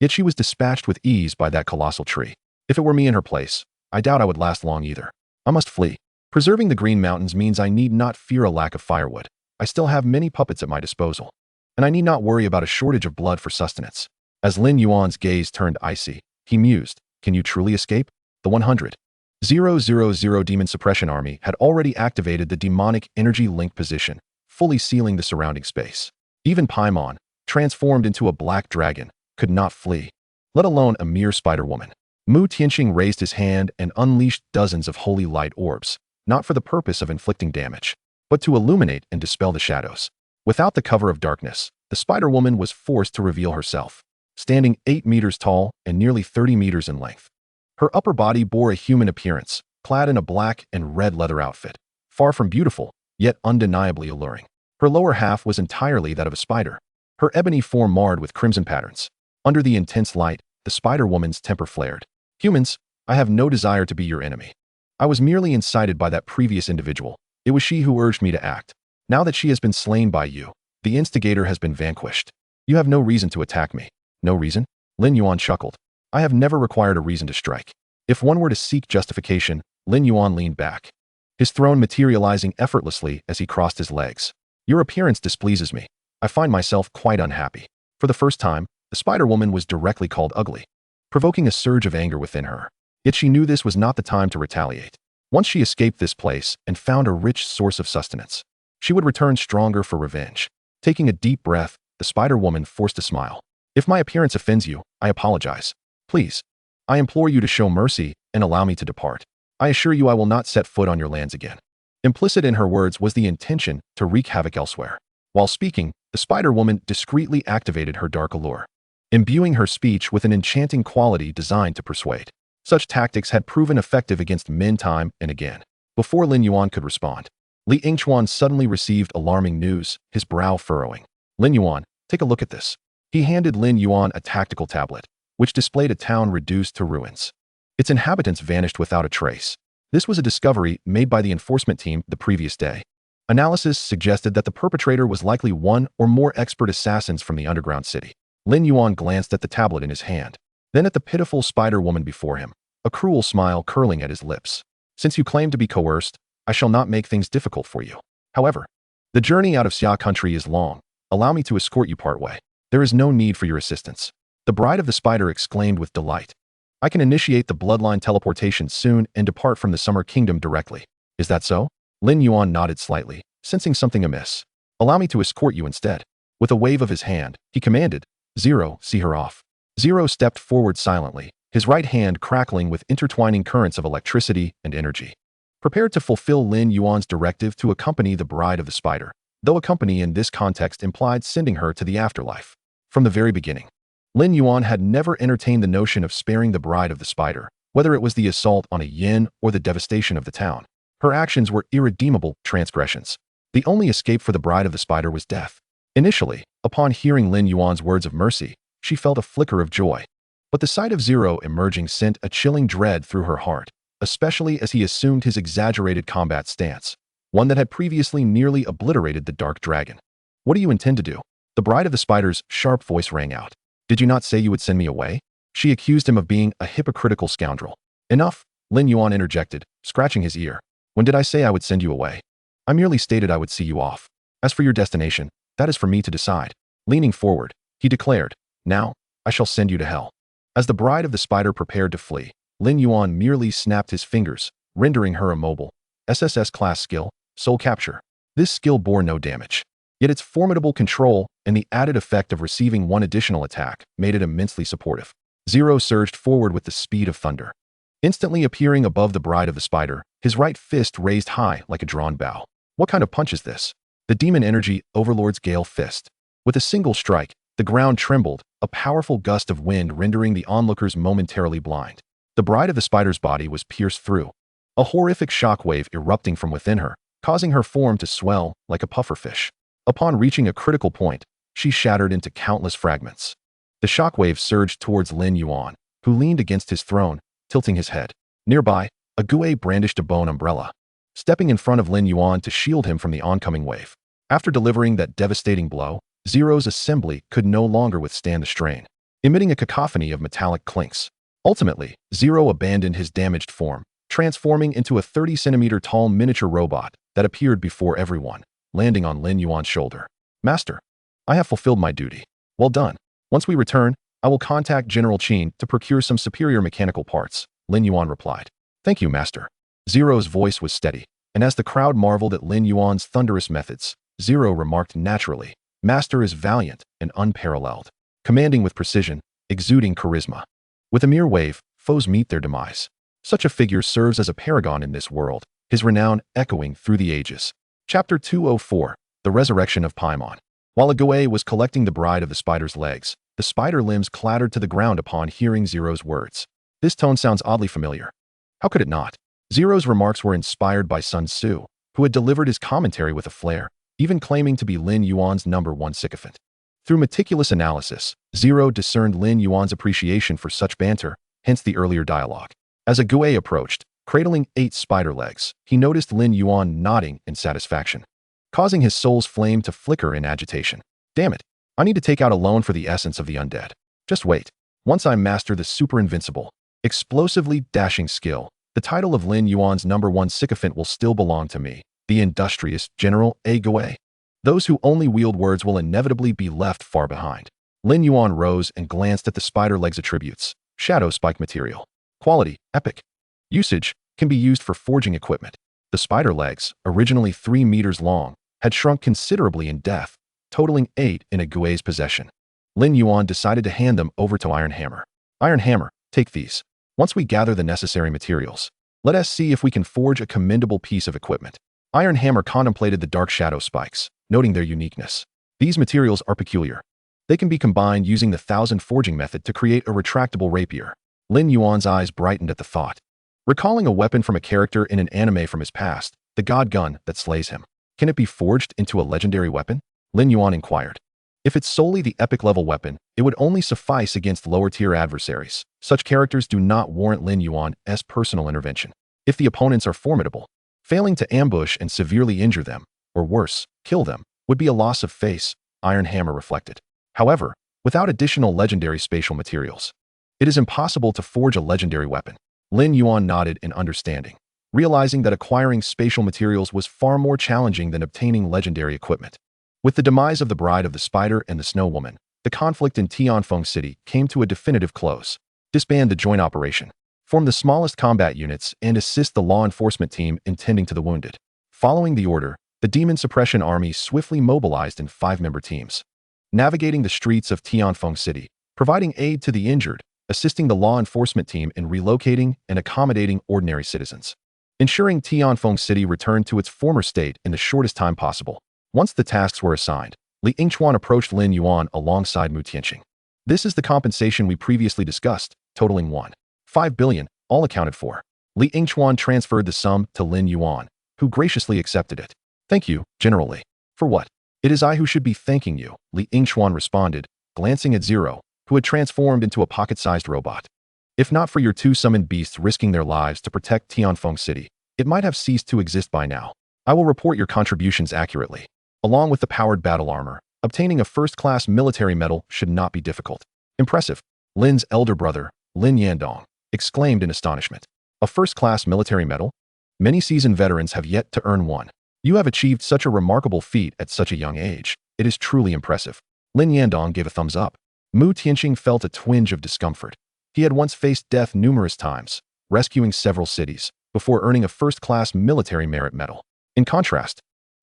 Yet she was dispatched with ease by that colossal tree. If it were me in her place, I doubt I would last long either. I must flee. Preserving the Green Mountains means I need not fear a lack of firewood. I still have many puppets at my disposal, and I need not worry about a shortage of blood for sustenance. As Lin Yuan's gaze turned icy, he mused, can you truly escape? The 100,000 Demon Suppression Army had already activated the demonic energy link position, fully sealing the surrounding space. Even Paimon, transformed into a black dragon, could not flee, let alone a mere Spider Woman. Mu Tianxing raised his hand and unleashed dozens of holy light orbs, not for the purpose of inflicting damage, but to illuminate and dispel the shadows. Without the cover of darkness, the Spider-Woman was forced to reveal herself, standing 8 meters tall and nearly 30 meters in length. Her upper body bore a human appearance, clad in a black and red leather outfit, far from beautiful, yet undeniably alluring. Her lower half was entirely that of a spider, her ebony form marred with crimson patterns. Under the intense light, the Spider-Woman's temper flared. "Humans, I have no desire to be your enemy. I was merely incited by that previous individual. It was she who urged me to act. Now that she has been slain by you, the instigator has been vanquished. You have no reason to attack me." "No reason?" Lin Yuan chuckled. "I have never required a reason to strike." If one were to seek justification, Lin Yuan leaned back, his throne materializing effortlessly as he crossed his legs. "Your appearance displeases me. I find myself quite unhappy." For the first time, the Spider-Woman was directly called ugly, provoking a surge of anger within her. Yet she knew this was not the time to retaliate. Once she escaped this place and found a rich source of sustenance, she would return stronger for revenge. Taking a deep breath, the Spider-Woman forced a smile. "If my appearance offends you, I apologize. Please, I implore you to show mercy and allow me to depart. I assure you I will not set foot on your lands again." Implicit in her words was the intention to wreak havoc elsewhere. While speaking, the Spider-Woman discreetly activated her dark allure, imbuing her speech with an enchanting quality designed to persuade. Such tactics had proven effective against men time and again. Before Lin Yuan could respond, Li Yingchuan suddenly received alarming news, his brow furrowing. "Lin Yuan, take a look at this." He handed Lin Yuan a tactical tablet, which displayed a town reduced to ruins. Its inhabitants vanished without a trace. This was a discovery made by the enforcement team the previous day. Analysis suggested that the perpetrator was likely one or more expert assassins from the underground city. Lin Yuan glanced at the tablet in his hand, then at the pitiful Spider-Woman before him, a cruel smile curling at his lips. "Since you claim to be coerced, I shall not make things difficult for you. However, the journey out of Xia country is long. Allow me to escort you partway. There is no need for your assistance." The Bride of the Spider exclaimed with delight. "I can initiate the bloodline teleportation soon and depart from the Summer Kingdom directly. Is that so?" Lin Yuan nodded slightly, sensing something amiss. "Allow me to escort you instead." With a wave of his hand, he commanded, "Zero, see her off." Zero stepped forward silently, his right hand crackling with intertwining currents of electricity and energy, prepared to fulfill Lin Yuan's directive to accompany the Bride of the Spider, though accompany in this context implied sending her to the afterlife. From the very beginning, Lin Yuan had never entertained the notion of sparing the Bride of the Spider, whether it was the assault on a yin or the devastation of the town. Her actions were irredeemable transgressions. The only escape for the Bride of the Spider was death. Initially, upon hearing Lin Yuan's words of mercy, she felt a flicker of joy. But the sight of Zero emerging sent a chilling dread through her heart, especially as he assumed his exaggerated combat stance, one that had previously nearly obliterated the Dark Dragon. "What do you intend to do?" The Bride of the Spider's sharp voice rang out. "Did you not say you would send me away?" She accused him of being a hypocritical scoundrel. "Enough," Lin Yuan interjected, scratching his ear. "When did I say I would send you away? I merely stated I would see you off. As for your destination, that is for me to decide." Leaning forward, he declared, "Now, I shall send you to hell." As the Bride of the Spider prepared to flee, Lin Yuan merely snapped his fingers, rendering her immobile. SSS-class skill, Soul Capture. This skill bore no damage. Yet its formidable control and the added effect of receiving one additional attack made it immensely supportive. Zero surged forward with the speed of thunder, instantly appearing above the Bride of the Spider, his right fist raised high like a drawn bow. What kind of punch is this? The Demon Energy Overlord's Gale Fist. With a single strike, the ground trembled, a powerful gust of wind rendering the onlookers momentarily blind. The Bride of the Spider's body was pierced through, a horrific shockwave erupting from within her, causing her form to swell like a pufferfish. Upon reaching a critical point, she shattered into countless fragments. The shockwave surged towards Lin Yuan, who leaned against his throne, tilting his head. Nearby, a Gue brandished a bone umbrella, stepping in front of Lin Yuan to shield him from the oncoming wave. After delivering that devastating blow, Zero's assembly could no longer withstand the strain, emitting a cacophony of metallic clinks. Ultimately, Zero abandoned his damaged form, transforming into a 30-centimeter tall miniature robot that appeared before everyone, landing on Lin Yuan's shoulder. "Master, I have fulfilled my duty. Well done. Once we return, I will contact General Qin to procure some superior mechanical parts," Lin Yuan replied. "Thank you, Master." Zero's voice was steady, and as the crowd marveled at Lin Yuan's thunderous methods, Zero remarked naturally, "Master is valiant and unparalleled, commanding with precision, exuding charisma. With a mere wave, foes meet their demise. Such a figure serves as a paragon in this world, his renown echoing through the ages." Chapter 204, The Resurrection of Paimon. While Ague was collecting the bride of the spider's legs, the spider limbs clattered to the ground upon hearing Zero's words. This tone sounds oddly familiar. How could it not? Zero's remarks were inspired by Sun Tzu, who had delivered his commentary with a flair, even claiming to be Lin Yuan's #1 sycophant. Through meticulous analysis, Zero discerned Lin Yuan's appreciation for such banter, hence the earlier dialogue. As Ague approached, cradling 8 spider legs, he noticed Lin Yuan nodding in satisfaction, causing his soul's flame to flicker in agitation. Damn it, I need to take out a loan for the essence of the undead. Just wait. Once I master the super invincible, explosively dashing skill, the title of Lin Yuan's #1 sycophant will still belong to me, the industrious General Ague. Those who only wield words will inevitably be left far behind. Lin Yuan rose and glanced at the spider leg's attributes. Shadow spike material. Quality, epic. Usage, can be used for forging equipment. The spider legs, originally 3 meters long, had shrunk considerably in depth, totaling 8 in Ague's possession. Lin Yuan decided to hand them over to Iron Hammer. Iron Hammer, take these. Once we gather the necessary materials, let us see if we can forge a commendable piece of equipment. Iron Hammer contemplated the dark shadow spikes, noting their uniqueness. These materials are peculiar. They can be combined using the 1000 forging method to create a retractable rapier. Lin Yuan's eyes brightened at the thought. Recalling a weapon from a character in an anime from his past, the god gun that slays him. Can it be forged into a legendary weapon? Lin Yuan inquired. If it's solely the epic level weapon, it would only suffice against lower tier adversaries. Such characters do not warrant Lin Yuan's personal intervention. If the opponents are formidable, failing to ambush and severely injure them, or worse, kill them, would be a loss of face, Iron Hammer reflected. However, without additional legendary spatial materials, it is impossible to forge a legendary weapon. Lin Yuan nodded in understanding, realizing that acquiring spatial materials was far more challenging than obtaining legendary equipment. With the demise of the Bride of the Spider and the Snow Woman, the conflict in Tianfeng City came to a definitive close. Disband the joint operation, form the smallest combat units, and assist the law enforcement team in tending to the wounded. Following the order, the Demon Suppression Army swiftly mobilized in 5-member teams, navigating the streets of Tianfeng City, providing aid to the injured, assisting the law enforcement team in relocating and accommodating ordinary citizens, ensuring Tianfeng City returned to its former state in the shortest time possible. Once the tasks were assigned, Li Yingchuan approached Lin Yuan alongside Mu Tianqing. This is the compensation we previously discussed, totaling 1.5 billion, all accounted for. Li Yingchuan transferred the sum to Lin Yuan, who graciously accepted it. Thank you, General Li. For what? It is I who should be thanking you, Li Yingchuan responded, glancing at Zero, who had transformed into a pocket-sized robot. If not for your 2 summoned beasts risking their lives to protect Tianfeng City, it might have ceased to exist by now. I will report your contributions accurately. Along with the powered battle armor, obtaining a first-class military medal should not be difficult. Impressive. Lin's elder brother, Lin Yandong, exclaimed in astonishment. A first-class military medal? Many seasoned veterans have yet to earn one. You have achieved such a remarkable feat at such a young age. It is truly impressive. Lin Yandong gave a thumbs up. Mu Tianqing felt a twinge of discomfort. He had once faced death numerous times, rescuing several cities, before earning a first-class military merit medal. In contrast,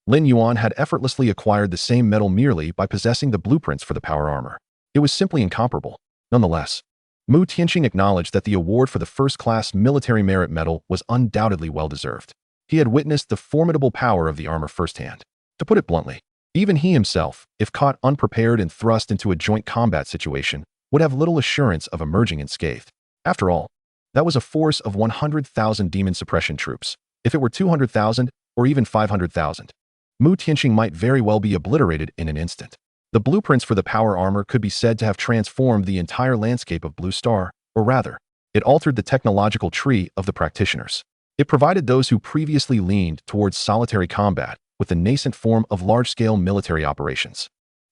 Lin Yuan had effortlessly acquired the same medal merely by possessing the blueprints for the power armor. It was simply incomparable. Nonetheless, Mu Tianqing acknowledged that the award for the first-class military merit medal was undoubtedly well-deserved. He had witnessed the formidable power of the armor firsthand. To put it bluntly, even he himself, if caught unprepared and thrust into a joint combat situation, would have little assurance of emerging unscathed. After all, that was a force of 100,000 demon suppression troops. If it were 200,000 or even 500,000, Mu Tianqing might very well be obliterated in an instant. The blueprints for the power armor could be said to have transformed the entire landscape of Blue Star, or rather, it altered the technological tree of the practitioners. It provided those who previously leaned towards solitary combat with the nascent form of large-scale military operations.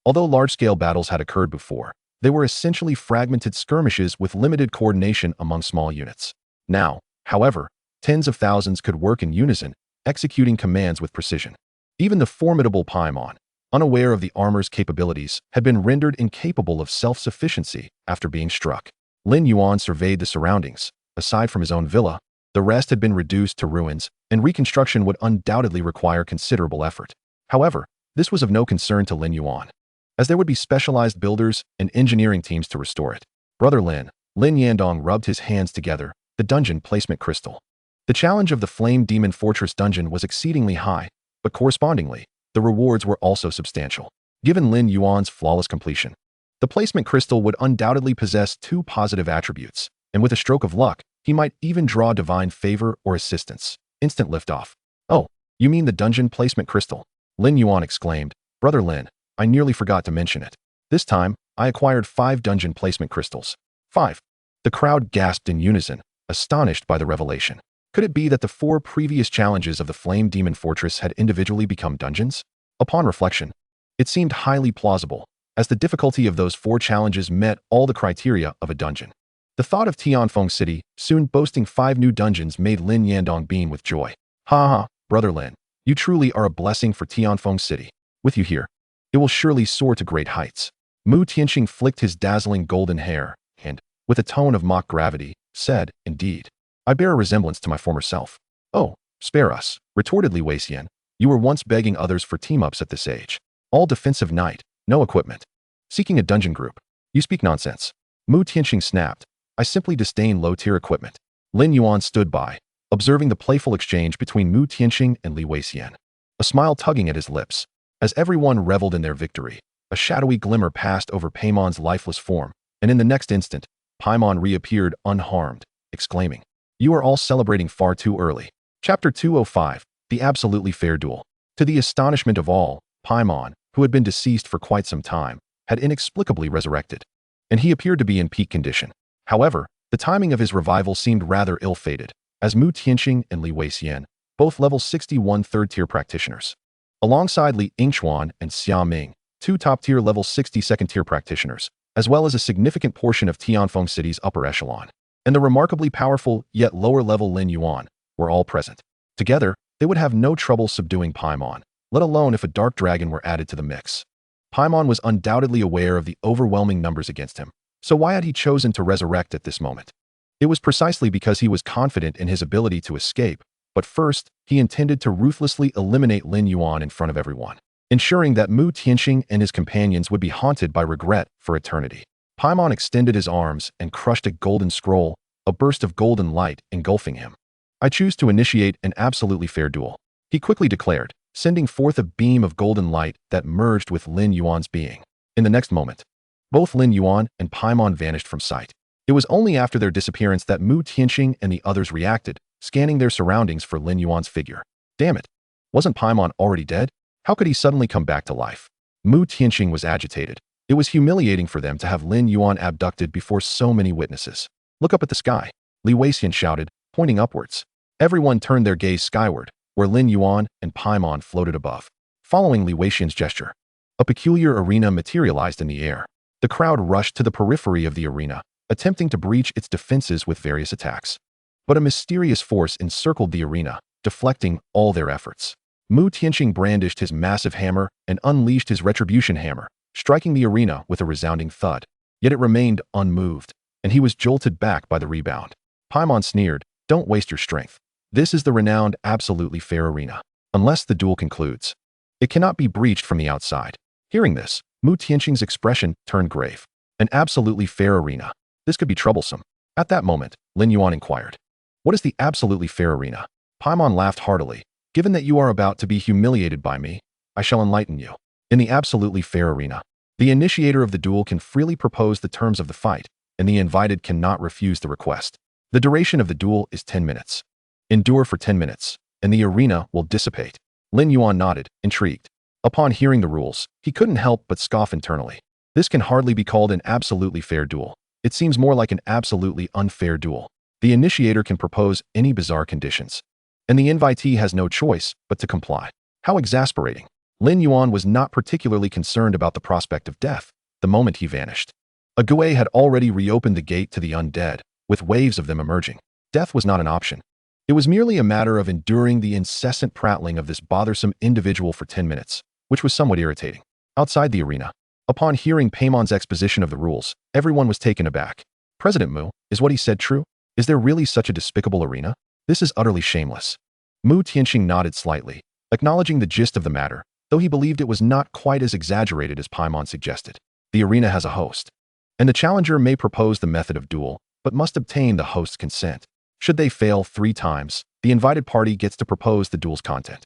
Although large-scale battles had occurred before, they were essentially fragmented skirmishes with limited coordination among small units. Now, however, tens of thousands could work in unison, executing commands with precision. Even the formidable Paimon, unaware of the armor's capabilities, had been rendered incapable of self-sufficiency after being struck. Lin Yuan surveyed the surroundings. Aside from his own villa, the rest had been reduced to ruins, and reconstruction would undoubtedly require considerable effort. However, this was of no concern to Lin Yuan, as there would be specialized builders and engineering teams to restore it. Brother Lin Yandong rubbed his hands together, the dungeon placement crystal. The challenge of the Flame Demon Fortress dungeon was exceedingly high, but correspondingly, the rewards were also substantial. Given Lin Yuan's flawless completion, the placement crystal would undoubtedly possess two positive attributes, and with a stroke of luck, he might even draw divine favor or assistance. Instant liftoff. Oh, you mean the dungeon placement crystal? Lin Yuan exclaimed. Brother Lin, I nearly forgot to mention it. This time, I acquired 5 dungeon placement crystals. 5. The crowd gasped in unison, astonished by the revelation. Could it be that the 4 previous challenges of the Flame Demon Fortress had individually become dungeons? Upon reflection, it seemed highly plausible, as the difficulty of those 4 challenges met all the criteria of a dungeon. The thought of Tianfeng City soon boasting 5 new dungeons made Lin Yandong beam with joy. Ha ha, Brother Lin, you truly are a blessing for Tianfeng City. With you here, it will surely soar to great heights. Mu Tianxing flicked his dazzling golden hair and, with a tone of mock gravity, said, Indeed, I bear a resemblance to my former self. Oh, spare us, retorted Li Weixian. You were once begging others for team-ups at this age. All defensive knight, no equipment. Seeking a dungeon group. You speak nonsense. Mu Tianxing snapped. I simply disdain low-tier equipment. Lin Yuan stood by, observing the playful exchange between Mu Tianxing and Li Weixian. A smile tugging at his lips. As everyone reveled in their victory, a shadowy glimmer passed over Paimon's lifeless form, and in the next instant, Paimon reappeared unharmed, exclaiming, You are all celebrating far too early. Chapter 205, The Absolutely Fair Duel. To the astonishment of all, Paimon, who had been deceased for quite some time, had inexplicably resurrected, and he appeared to be in peak condition. However, the timing of his revival seemed rather ill-fated, as Mu Tianxing and Li Weixian, both level 61 third-tier practitioners, alongside Li Yingxuan and Xia Ming, 2 top-tier level 60 second-tier practitioners, as well as a significant portion of Tianfeng City's upper echelon, and the remarkably powerful yet lower-level Lin Yuan, were all present. Together, they would have no trouble subduing Paimon, let alone if a dark dragon were added to the mix. Paimon was undoubtedly aware of the overwhelming numbers against him, so why had he chosen to resurrect at this moment? It was precisely because he was confident in his ability to escape, but first, he intended to ruthlessly eliminate Lin Yuan in front of everyone, ensuring that Mu Tianxing and his companions would be haunted by regret for eternity. Paimon extended his arms and crushed a golden scroll, a burst of golden light engulfing him. I choose to initiate an absolutely fair duel, he quickly declared, sending forth a beam of golden light that merged with Lin Yuan's being. In the next moment, both Lin Yuan and Paimon vanished from sight. It was only after their disappearance that Mu Tianxing and the others reacted, scanning their surroundings for Lin Yuan's figure. Damn it! Wasn't Paimon already dead? How could he suddenly come back to life? Mu Tianxing was agitated. It was humiliating for them to have Lin Yuan abducted before so many witnesses. Look up at the sky, Li Weixian shouted, pointing upwards. Everyone turned their gaze skyward, where Lin Yuan and Paimon floated above. Following Li Weixian's gesture, a peculiar arena materialized in the air. The crowd rushed to the periphery of the arena, attempting to breach its defenses with various attacks. But a mysterious force encircled the arena, deflecting all their efforts. Mu Tianxing brandished his massive hammer and unleashed his retribution hammer, striking the arena with a resounding thud. Yet it remained unmoved, and he was jolted back by the rebound. Paimon sneered, Don't waste your strength. This is the renowned absolutely fair arena. Unless the duel concludes, it cannot be breached from the outside. Hearing this, Mu Tianxing's expression turned grave. An absolutely fair arena. This could be troublesome. At that moment, Lin Yuan inquired, What is the absolutely fair arena? Paimon laughed heartily. Given that you are about to be humiliated by me, I shall enlighten you. In the absolutely fair arena, the initiator of the duel can freely propose the terms of the fight, and the invited cannot refuse the request. The duration of the duel is 10 minutes. Endure for 10 minutes, and the arena will dissipate. Lin Yuan nodded, intrigued. Upon hearing the rules, he couldn't help but scoff internally. This can hardly be called an absolutely fair duel. It seems more like an absolutely unfair duel. The initiator can propose any bizarre conditions, and the invitee has no choice but to comply. How exasperating. Lin Yuan was not particularly concerned about the prospect of death the moment he vanished. A Gui had already reopened the gate to the undead, with waves of them emerging. Death was not an option. It was merely a matter of enduring the incessant prattling of this bothersome individual for 10 minutes, which was somewhat irritating. Outside the arena, upon hearing Paimon's exposition of the rules, everyone was taken aback. President Mu, is what he said true? Is there really such a despicable arena? This is utterly shameless. Mu Tianxing nodded slightly, acknowledging the gist of the matter, though he believed it was not quite as exaggerated as Paimon suggested. The arena has a host, and the challenger may propose the method of duel, but must obtain the host's consent. Should they fail 3 times, the invited party gets to propose the duel's content.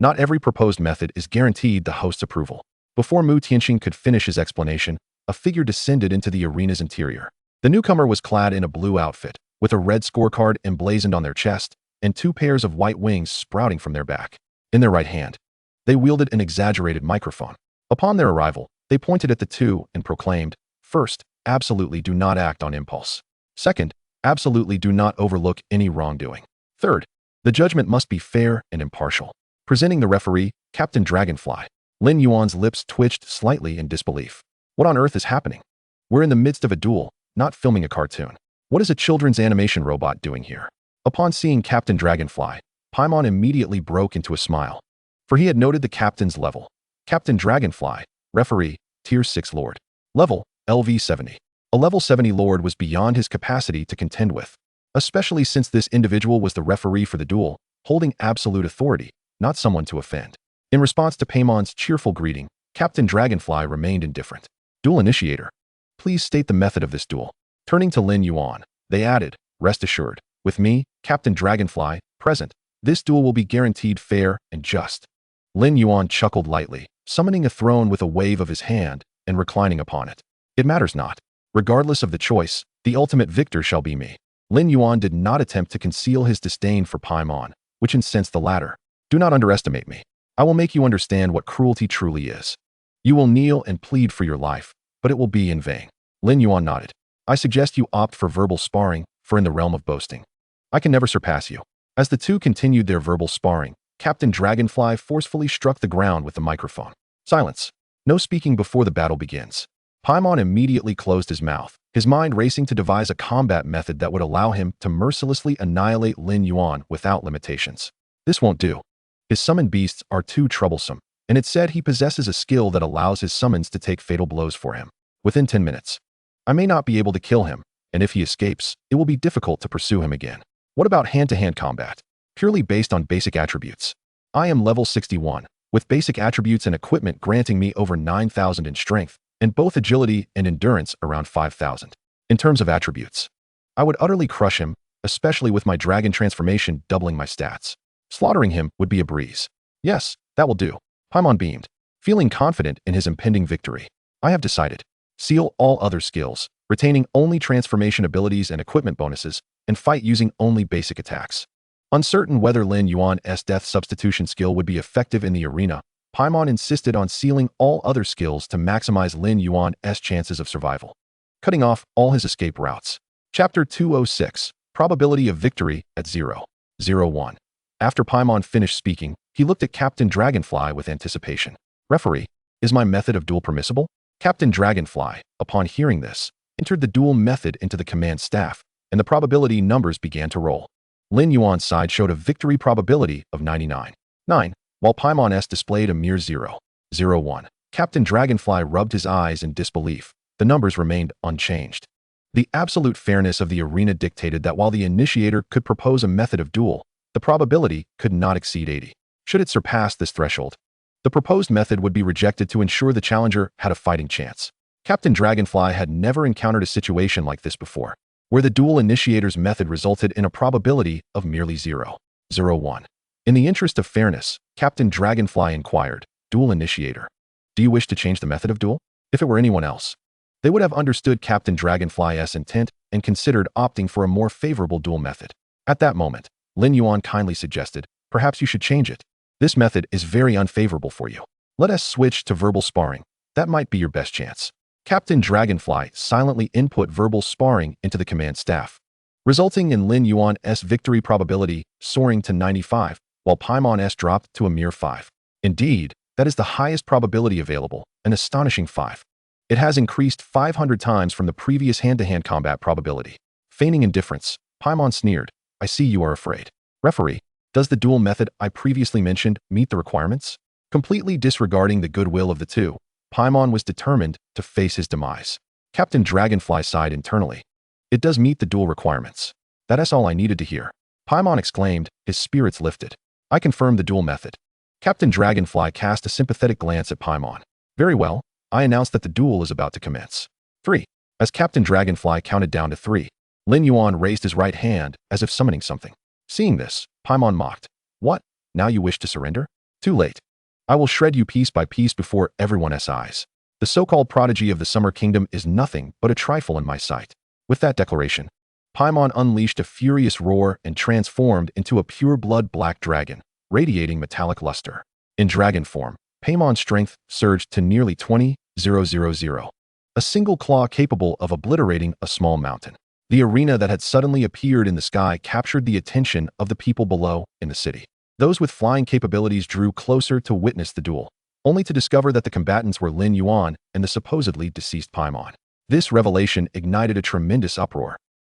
Not every proposed method is guaranteed the host's approval. Before Mu Tianxing could finish his explanation, a figure descended into the arena's interior. The newcomer was clad in a blue outfit, with a red scorecard emblazoned on their chest, and 2 pairs of white wings sprouting from their back. In their right hand, they wielded an exaggerated microphone. Upon their arrival, they pointed at the two and proclaimed, "First, absolutely do not act on impulse. Second, absolutely do not overlook any wrongdoing. Third, the judgment must be fair and impartial." Presenting the referee, Captain Dragonfly, Lin Yuan's lips twitched slightly in disbelief. What on earth is happening? We're in the midst of a duel, not filming a cartoon. What is a children's animation robot doing here? Upon seeing Captain Dragonfly, Paimon immediately broke into a smile. For he had noted the captain's level. Captain Dragonfly, referee, Tier 6 Lord. Level, LV 70. A level 70 Lord was beyond his capacity to contend with, especially since this individual was the referee for the duel, holding absolute authority, not someone to offend. In response to Paimon's cheerful greeting, Captain Dragonfly remained indifferent. Duel initiator. Please state the method of this duel. Turning to Lin Yuan, they added, "Rest assured, with me, Captain Dragonfly, present, this duel will be guaranteed fair and just." Lin Yuan chuckled lightly, summoning a throne with a wave of his hand and reclining upon it. "It matters not. Regardless of the choice, the ultimate victor shall be me." Lin Yuan did not attempt to conceal his disdain for Paimon, which incensed the latter. "Do not underestimate me. I will make you understand what cruelty truly is. You will kneel and plead for your life, but it will be in vain." Lin Yuan nodded. "I suggest you opt for verbal sparring, for in the realm of boasting, I can never surpass you." As the two continued their verbal sparring, Captain Dragonfly forcefully struck the ground with the microphone. "Silence. No speaking before the battle begins." Paimon immediately closed his mouth, his mind racing to devise a combat method that would allow him to mercilessly annihilate Lin Yuan without limitations. This won't do. His summoned beasts are too troublesome, and it said he possesses a skill that allows his summons to take fatal blows for him. Within 10 minutes. I may not be able to kill him, and if he escapes, it will be difficult to pursue him again. What about hand-to-hand combat? Purely based on basic attributes. I am level 61, with basic attributes and equipment granting me over 9,000 in strength, and both agility and endurance around 5,000. In terms of attributes, I would utterly crush him, especially with my dragon transformation doubling my stats. Slaughtering him would be a breeze. Yes, that will do. Paimon beamed, feeling confident in his impending victory. I have decided. Seal all other skills, retaining only transformation abilities and equipment bonuses, and fight using only basic attacks. Uncertain whether Lin Yuan's death substitution skill would be effective in the arena, Paimon insisted on sealing all other skills to maximize Lin Yuan's chances of survival, cutting off all his escape routes. Chapter 206, Probability of Victory at 0.01. After Paimon finished speaking, he looked at Captain Dragonfly with anticipation. "Referee, is my method of duel permissible?" Captain Dragonfly, upon hearing this, entered the duel method into the command staff, and the probability numbers began to roll. Lin Yuan's side showed a victory probability of 99.9, while Paimon's displayed a mere 0.01. Captain Dragonfly rubbed his eyes in disbelief. The numbers remained unchanged. The absolute fairness of the arena dictated that while the initiator could propose a method of duel, the probability could not exceed 80. Should it surpass this threshold, the proposed method would be rejected to ensure the challenger had a fighting chance. Captain Dragonfly had never encountered a situation like this before, where the duel initiator's method resulted in a probability of merely 0.01. In the interest of fairness, Captain Dragonfly inquired, "Duel initiator, do you wish to change the method of duel?" If it were anyone else, they would have understood Captain Dragonfly's intent and considered opting for a more favorable duel method. At that moment, Lin Yuan kindly suggested, "Perhaps you should change it. This method is very unfavorable for you. Let us switch to verbal sparring. That might be your best chance." Captain Dragonfly silently input verbal sparring into the command staff, resulting in Lin Yuan's victory probability soaring to 95, while Paimon's dropped to a mere 5. Indeed, that is the highest probability available, an astonishing 5. It has increased 500 times from the previous hand-to-hand combat probability. Feigning indifference, Paimon sneered, "I see you are afraid. Referee, does the duel method I previously mentioned meet the requirements?" Completely disregarding the goodwill of the two, Paimon was determined to face his demise. Captain Dragonfly sighed internally. "It does meet the duel requirements. That is all I needed to hear." Paimon exclaimed, his spirits lifted. "I confirm the duel method." Captain Dragonfly cast a sympathetic glance at Paimon. "Very well, I announce that the duel is about to commence. 3. As Captain Dragonfly counted down to 3, Lin Yuan raised his right hand as if summoning something. Seeing this, Paimon mocked. "What? Now you wish to surrender?" Too late. I will shred you piece by piece before everyone's eyes. The so-called prodigy of the Summer Kingdom is nothing but a trifle in my sight. With that declaration, Paimon unleashed a furious roar and transformed into a pure-blood black dragon, radiating metallic luster. In dragon form, Paimon's strength surged to nearly 20,000, a single claw capable of obliterating a small mountain. The arena that had suddenly appeared in the sky captured the attention of the people below in the city. Those with flying capabilities drew closer to witness the duel, only to discover that the combatants were Lin Yuan and the supposedly deceased Paimon. This revelation ignited a tremendous uproar,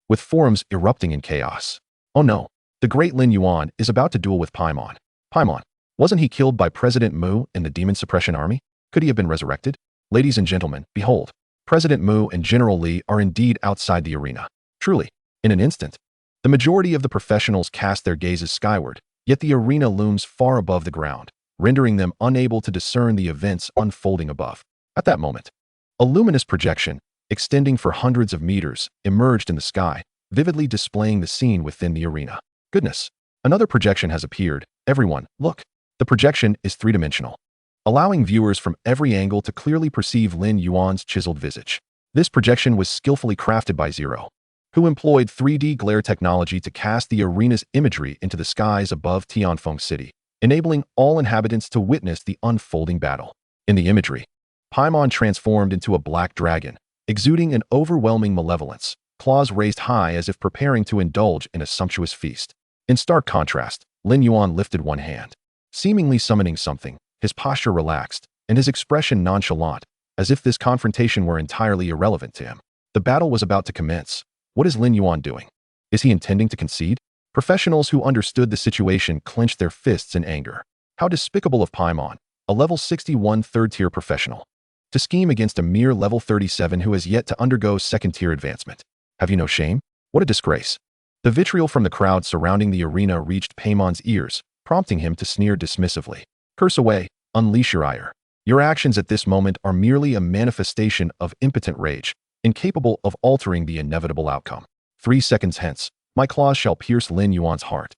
with forums erupting in chaos. Oh no, the great Lin Yuan is about to duel with Paimon. Paimon, wasn't he killed by President Mu in the Demon Suppression Army? Could he have been resurrected? Ladies and gentlemen, behold, President Mu and General Li are indeed outside the arena. Truly, in an instant, the majority of the professionals cast their gazes skyward, yet the arena looms far above the ground, rendering them unable to discern the events unfolding above. At that moment, a luminous projection, extending for hundreds of meters, emerged in the sky, vividly displaying the scene within the arena. Goodness, another projection has appeared. Everyone, look. The projection is three-dimensional, allowing viewers from every angle to clearly perceive Lin Yuan's chiseled visage. This projection was skillfully crafted by Zero, who employed 3D glare technology to cast the arena's imagery into the skies above Tianfeng City, enabling all inhabitants to witness the unfolding battle. In the imagery, Paimon transformed into a black dragon, exuding an overwhelming malevolence, claws raised high as if preparing to indulge in a sumptuous feast. In stark contrast, Lin Yuan lifted one hand, seemingly summoning something, his posture relaxed, and his expression nonchalant, as if this confrontation were entirely irrelevant to him. The battle was about to commence. What is Lin Yuan doing? Is he intending to concede? Professionals who understood the situation clenched their fists in anger. How despicable of Paimon, a level 61 third-tier professional, to scheme against a mere level 37 who has yet to undergo second-tier advancement. Have you no shame? What a disgrace. The vitriol from the crowd surrounding the arena reached Paimon's ears, prompting him to sneer dismissively. Curse away, unleash your ire. Your actions at this moment are merely a manifestation of impotent rage, incapable of altering the inevitable outcome. 3 seconds hence, my claws shall pierce Lin Yuan's heart,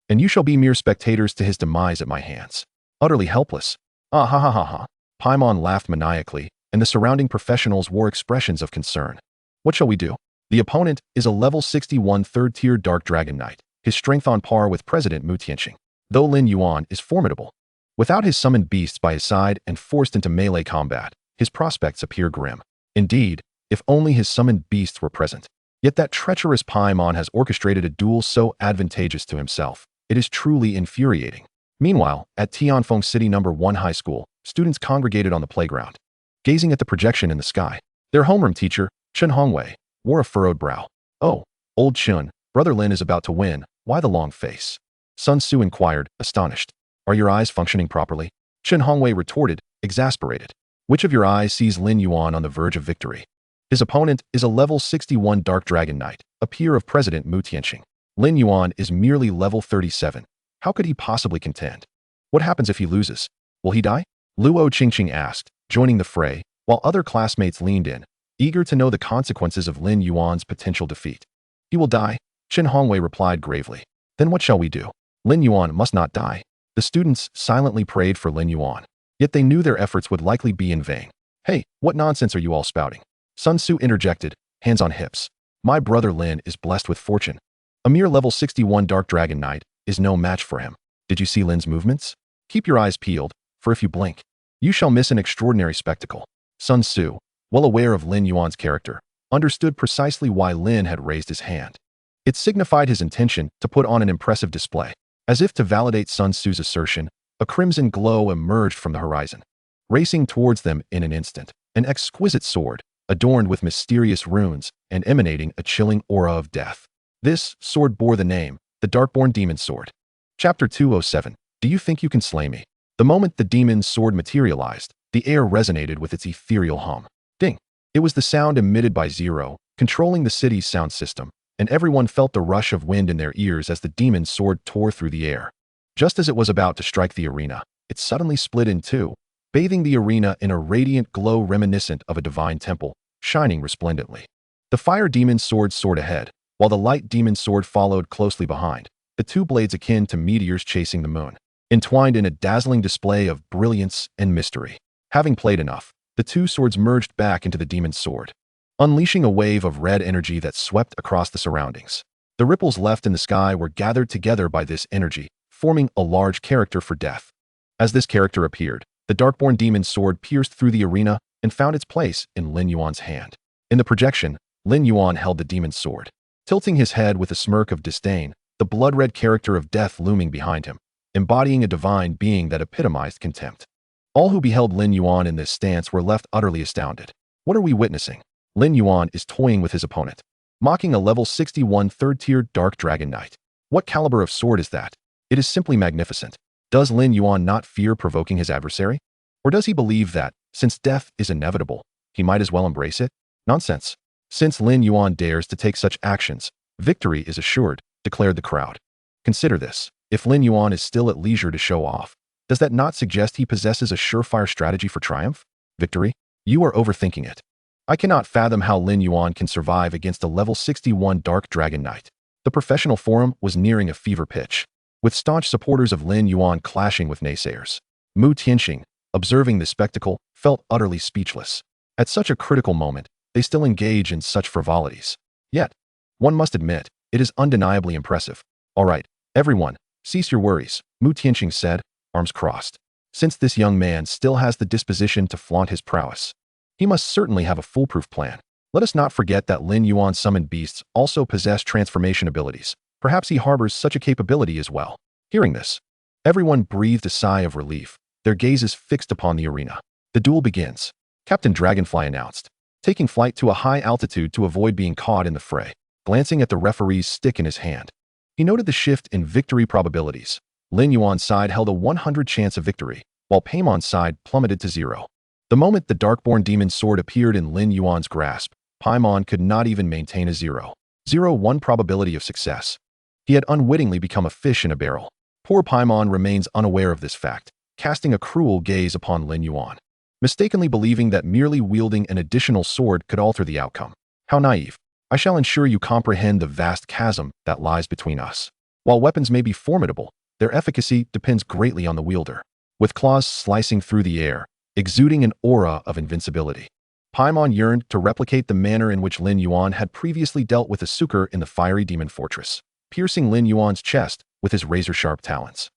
and you shall be mere spectators to his demise at my hands. Utterly helpless. Ah ha ha ha ha. Paimon laughed maniacally, and the surrounding professionals wore expressions of concern. What shall we do? The opponent is a level 61 third-tier Dark Dragon Knight, his strength on par with President Mu Tianqing. Though Lin Yuan is formidable, without his summoned beasts by his side and forced into melee combat, his prospects appear grim. Indeed, if only his summoned beasts were present. Yet that treacherous Paimon has orchestrated a duel so advantageous to himself. It is truly infuriating. Meanwhile, at Tianfeng City No. 1 High School, students congregated on the playground, gazing at the projection in the sky. Their homeroom teacher, Chen Hongwei, wore a furrowed brow. Oh, old Chen, Brother Lin is about to win. Why the long face? Sun Tzu inquired, astonished. Are your eyes functioning properly? Chen Hongwei retorted, exasperated. Which of your eyes sees Lin Yuan on the verge of victory? His opponent is a level 61 Dark Dragon Knight, a peer of President Mu Tianqing. Lin Yuan is merely level 37. How could he possibly contend? What happens if he loses? Will he die? Luo Qingqing asked, joining the fray, while other classmates leaned in, eager to know the consequences of Lin Yuan's potential defeat. He will die, Chen Hongwei replied gravely. Then what shall we do? Lin Yuan must not die. The students silently prayed for Lin Yuan, yet they knew their efforts would likely be in vain. Hey, what nonsense are you all spouting? Sun Tzu interjected, hands on hips. My brother Lin is blessed with fortune. A mere level 61 Dark Dragon Knight is no match for him. Did you see Lin's movements? Keep your eyes peeled, for if you blink, you shall miss an extraordinary spectacle. Sun Tzu, well aware of Lin Yuan's character, understood precisely why Lin had raised his hand. It signified his intention to put on an impressive display. As if to validate Sun Tzu's assertion, a crimson glow emerged from the horizon, racing towards them in an instant. An exquisite sword, adorned with mysterious runes and emanating a chilling aura of death. This sword bore the name, the Darkborn Demon Sword. Chapter 207. Do you think you can slay me? The moment the demon's sword materialized, the air resonated with its ethereal hum. Ding! It was the sound emitted by Zero, controlling the city's sound system, and everyone felt the rush of wind in their ears as the demon's sword tore through the air. Just as it was about to strike the arena, it suddenly split in two, bathing the arena in a radiant glow reminiscent of a divine temple, shining resplendently. The fire demon's sword soared ahead, while the light demon's sword followed closely behind, the two blades akin to meteors chasing the moon. entwined in a dazzling display of brilliance and mystery. Having played enough, the two swords merged back into the demon's sword, unleashing a wave of red energy that swept across the surroundings. The ripples left in the sky were gathered together by this energy, forming a large character for death. As this character appeared, the Darkborn demon's sword pierced through the arena and found its place in Lin Yuan's hand. In the projection, Lin Yuan held the demon's sword. Tilting his head with a smirk of disdain, the blood-red character of death looming behind him, embodying a divine being that epitomized contempt. All who beheld Lin Yuan in this stance were left utterly astounded. What are we witnessing? Lin Yuan is toying with his opponent, mocking a level 61 third-tier Dark Dragon Knight. What caliber of sword is that? It is simply magnificent. Does Lin Yuan not fear provoking his adversary? Or does he believe that, since death is inevitable, he might as well embrace it? Nonsense. Since Lin Yuan dares to take such actions, victory is assured, declared the crowd. Consider this. If Lin Yuan is still at leisure to show off, does that not suggest he possesses a surefire strategy for triumph? Victory? You are overthinking it. I cannot fathom how Lin Yuan can survive against a level 61 Dark Dragon Knight. The professional forum was nearing a fever pitch, with staunch supporters of Lin Yuan clashing with naysayers. Mu Tianxing, observing this spectacle, felt utterly speechless. At such a critical moment, they still engage in such frivolities. Yet, one must admit, it is undeniably impressive. All right, everyone, cease your worries, Mu Tianxing said, arms crossed. Since this young man still has the disposition to flaunt his prowess, he must certainly have a foolproof plan. Let us not forget that Lin Yuan's summoned beasts also possess transformation abilities. Perhaps he harbors such a capability as well. Hearing this, everyone breathed a sigh of relief, their gazes fixed upon the arena. The duel begins, Captain Dragonfly announced, taking flight to a high altitude to avoid being caught in the fray. Glancing at the referee's stick in his hand, he noted the shift in victory probabilities. Lin Yuan's side held a 100 chance of victory, while Paimon's side plummeted to 0. The moment the Darkborn demon's sword appeared in Lin Yuan's grasp, Paimon could not even maintain a 0.01 probability of success. He had unwittingly become a fish in a barrel. Poor Paimon remains unaware of this fact, casting a cruel gaze upon Lin Yuan, mistakenly believing that merely wielding an additional sword could alter the outcome. How naive. I shall ensure you comprehend the vast chasm that lies between us. While weapons may be formidable, their efficacy depends greatly on the wielder. With claws slicing through the air, exuding an aura of invincibility, Paimon yearned to replicate the manner in which Lin Yuan had previously dealt with a sucor in the fiery demon fortress, piercing Lin Yuan's chest with his razor-sharp talons,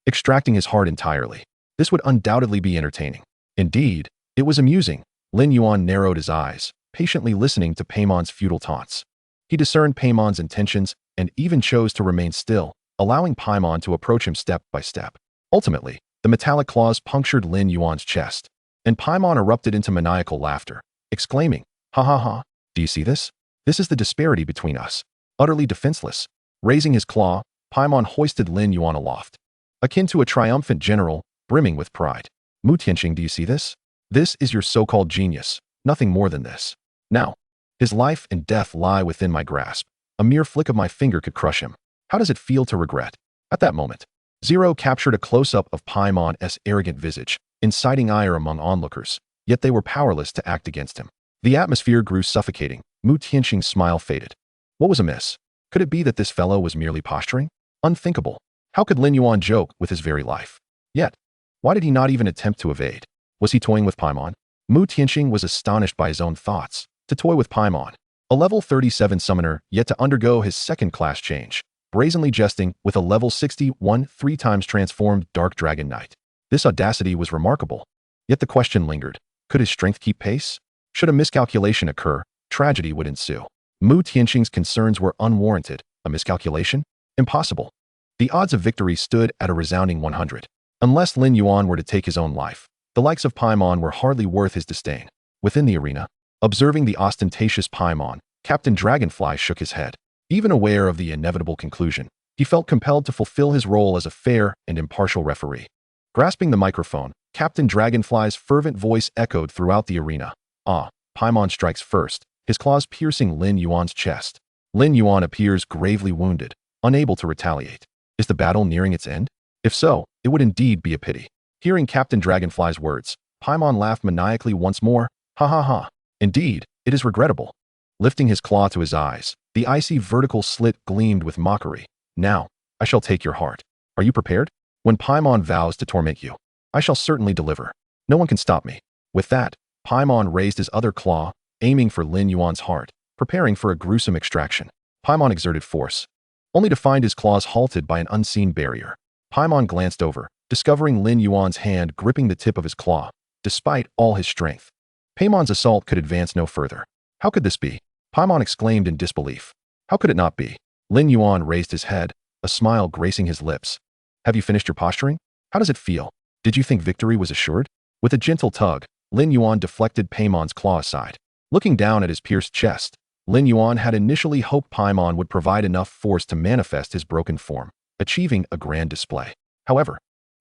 extracting his heart entirely. This would undoubtedly be entertaining. Indeed, it was amusing. Lin Yuan narrowed his eyes, patiently listening to Paimon's futile taunts. He discerned Paimon's intentions and even chose to remain still, allowing Paimon to approach him step by step. Ultimately, the metallic claws punctured Lin Yuan's chest, and Paimon erupted into maniacal laughter, exclaiming, "Ha ha ha, do you see this? This is the disparity between us." Utterly defenseless, raising his claw, Paimon hoisted Lin Yuan aloft, akin to a triumphant general, brimming with pride. "Mu Tianxing, do you see this? This is your so-called genius, nothing more than this. Now, his life and death lie within my grasp. A mere flick of my finger could crush him. How does it feel to regret?" At that moment, Zero captured a close-up of Paimon's arrogant visage, inciting ire among onlookers, yet they were powerless to act against him. The atmosphere grew suffocating. Mu Tianxing's smile faded. What was amiss? Could it be that this fellow was merely posturing? Unthinkable. How could Lin Yuan joke with his very life? Yet, why did he not even attempt to evade? Was he toying with Paimon? Mu Tianxing was astonished by his own thoughts. To toy with Paimon, a level 37 summoner yet to undergo his second class change, brazenly jesting with a level 61 3 times transformed Dark Dragon Knight. This audacity was remarkable. Yet the question lingered. Could his strength keep pace? Should a miscalculation occur, tragedy would ensue. Mu Tianxing's concerns were unwarranted. A miscalculation? Impossible. The odds of victory stood at a resounding 100. Unless Lin Yuan were to take his own life, the likes of Paimon were hardly worth his disdain. Within the arena, observing the ostentatious Paimon, Captain Dragonfly shook his head. Even aware of the inevitable conclusion, he felt compelled to fulfill his role as a fair and impartial referee. Grasping the microphone, Captain Dragonfly's fervent voice echoed throughout the arena. "Ah, Paimon strikes first, his claws piercing Lin Yuan's chest. Lin Yuan appears gravely wounded, unable to retaliate. Is the battle nearing its end? If so, it would indeed be a pity." Hearing Captain Dragonfly's words, Paimon laughed maniacally once more. "Ha ha ha. Indeed, it is regrettable." Lifting his claw to his eyes, the icy vertical slit gleamed with mockery. "Now, I shall take your heart. Are you prepared?" When Paimon vows to torment you, I shall certainly deliver. No one can stop me. With that, Paimon raised his other claw, aiming for Lin Yuan's heart, preparing for a gruesome extraction. Paimon exerted force, only to find his claws halted by an unseen barrier. Paimon glanced over, discovering Lin Yuan's hand gripping the tip of his claw, despite all his strength. Paimon's assault could advance no further. How could this be? Paimon exclaimed in disbelief. How could it not be? Lin Yuan raised his head, a smile gracing his lips. Have you finished your posturing? How does it feel? Did you think victory was assured? With a gentle tug, Lin Yuan deflected Paimon's claw aside. Looking down at his pierced chest, Lin Yuan had initially hoped Paimon would provide enough force to manifest his broken form, achieving a grand display. However,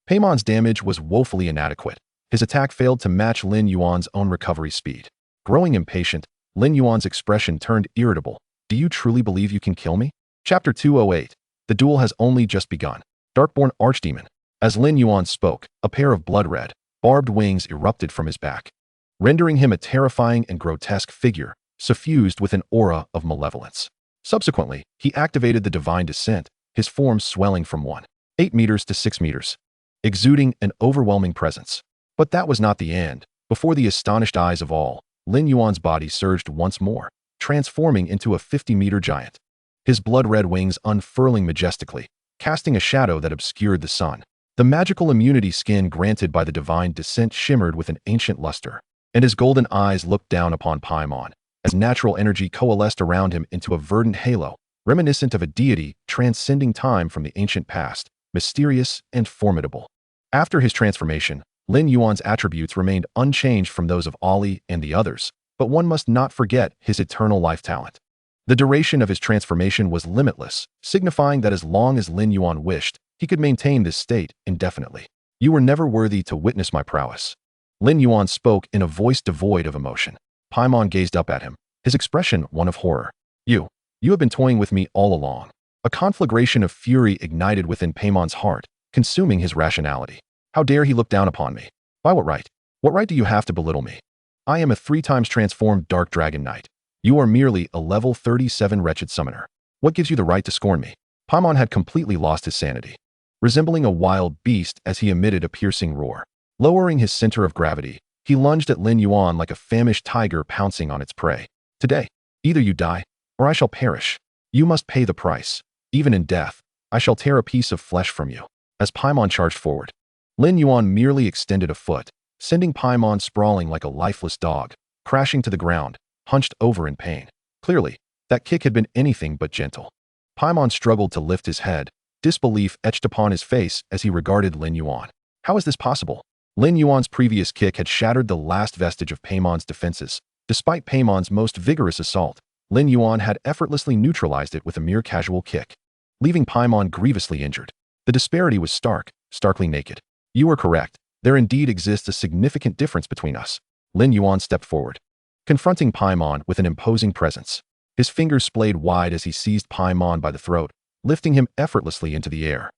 Paimon's damage was woefully inadequate. His attack failed to match Lin Yuan's own recovery speed. Growing impatient, Lin Yuan's expression turned irritable. Do you truly believe you can kill me? Chapter 208. The duel has only just begun. Darkborn Archdemon. As Lin Yuan spoke, a pair of blood-red, barbed wings erupted from his back, rendering him a terrifying and grotesque figure, suffused with an aura of malevolence. Subsequently, he activated the Divine Descent, his form swelling from 1.8 meters to 6 meters, exuding an overwhelming presence. But that was not the end. Before the astonished eyes of all, Lin Yuan's body surged once more, transforming into a 50-meter giant. His blood-red wings unfurling majestically, casting a shadow that obscured the sun. The magical immunity skin granted by the Divine Descent shimmered with an ancient luster, and his golden eyes looked down upon Paimon, as natural energy coalesced around him into a verdant halo, reminiscent of a deity transcending time from the ancient past, mysterious and formidable. After his transformation, Lin Yuan's attributes remained unchanged from those of Ali and the others, but one must not forget his eternal life talent. The duration of his transformation was limitless, signifying that as long as Lin Yuan wished, he could maintain this state indefinitely. You were never worthy to witness my prowess. Lin Yuan spoke in a voice devoid of emotion. Paimon gazed up at him, his expression one of horror. You have been toying with me all along. A conflagration of fury ignited within Paimon's heart, consuming his rationality. How dare he look down upon me? By what right? What right do you have to belittle me? I am a 3 times transformed Dark Dragon Knight. You are merely a level 37 wretched summoner. What gives you the right to scorn me? Paimon had completely lost his sanity, resembling a wild beast as he emitted a piercing roar. Lowering his center of gravity, he lunged at Lin Yuan like a famished tiger pouncing on its prey. Today, either you die, or I shall perish. You must pay the price. Even in death, I shall tear a piece of flesh from you. As Paimon charged forward, Lin Yuan merely extended a foot, sending Paimon sprawling like a lifeless dog, crashing to the ground, hunched over in pain. Clearly, that kick had been anything but gentle. Paimon struggled to lift his head, disbelief etched upon his face as he regarded Lin Yuan. How is this possible? Lin Yuan's previous kick had shattered the last vestige of Paimon's defenses. Despite Paimon's most vigorous assault, Lin Yuan had effortlessly neutralized it with a mere casual kick, leaving Paimon grievously injured. The disparity was starkly naked. You are correct. There indeed exists a significant difference between us. Lin Yuan stepped forward, confronting Paimon with an imposing presence. His fingers splayed wide as he seized Paimon by the throat, lifting him effortlessly into the air.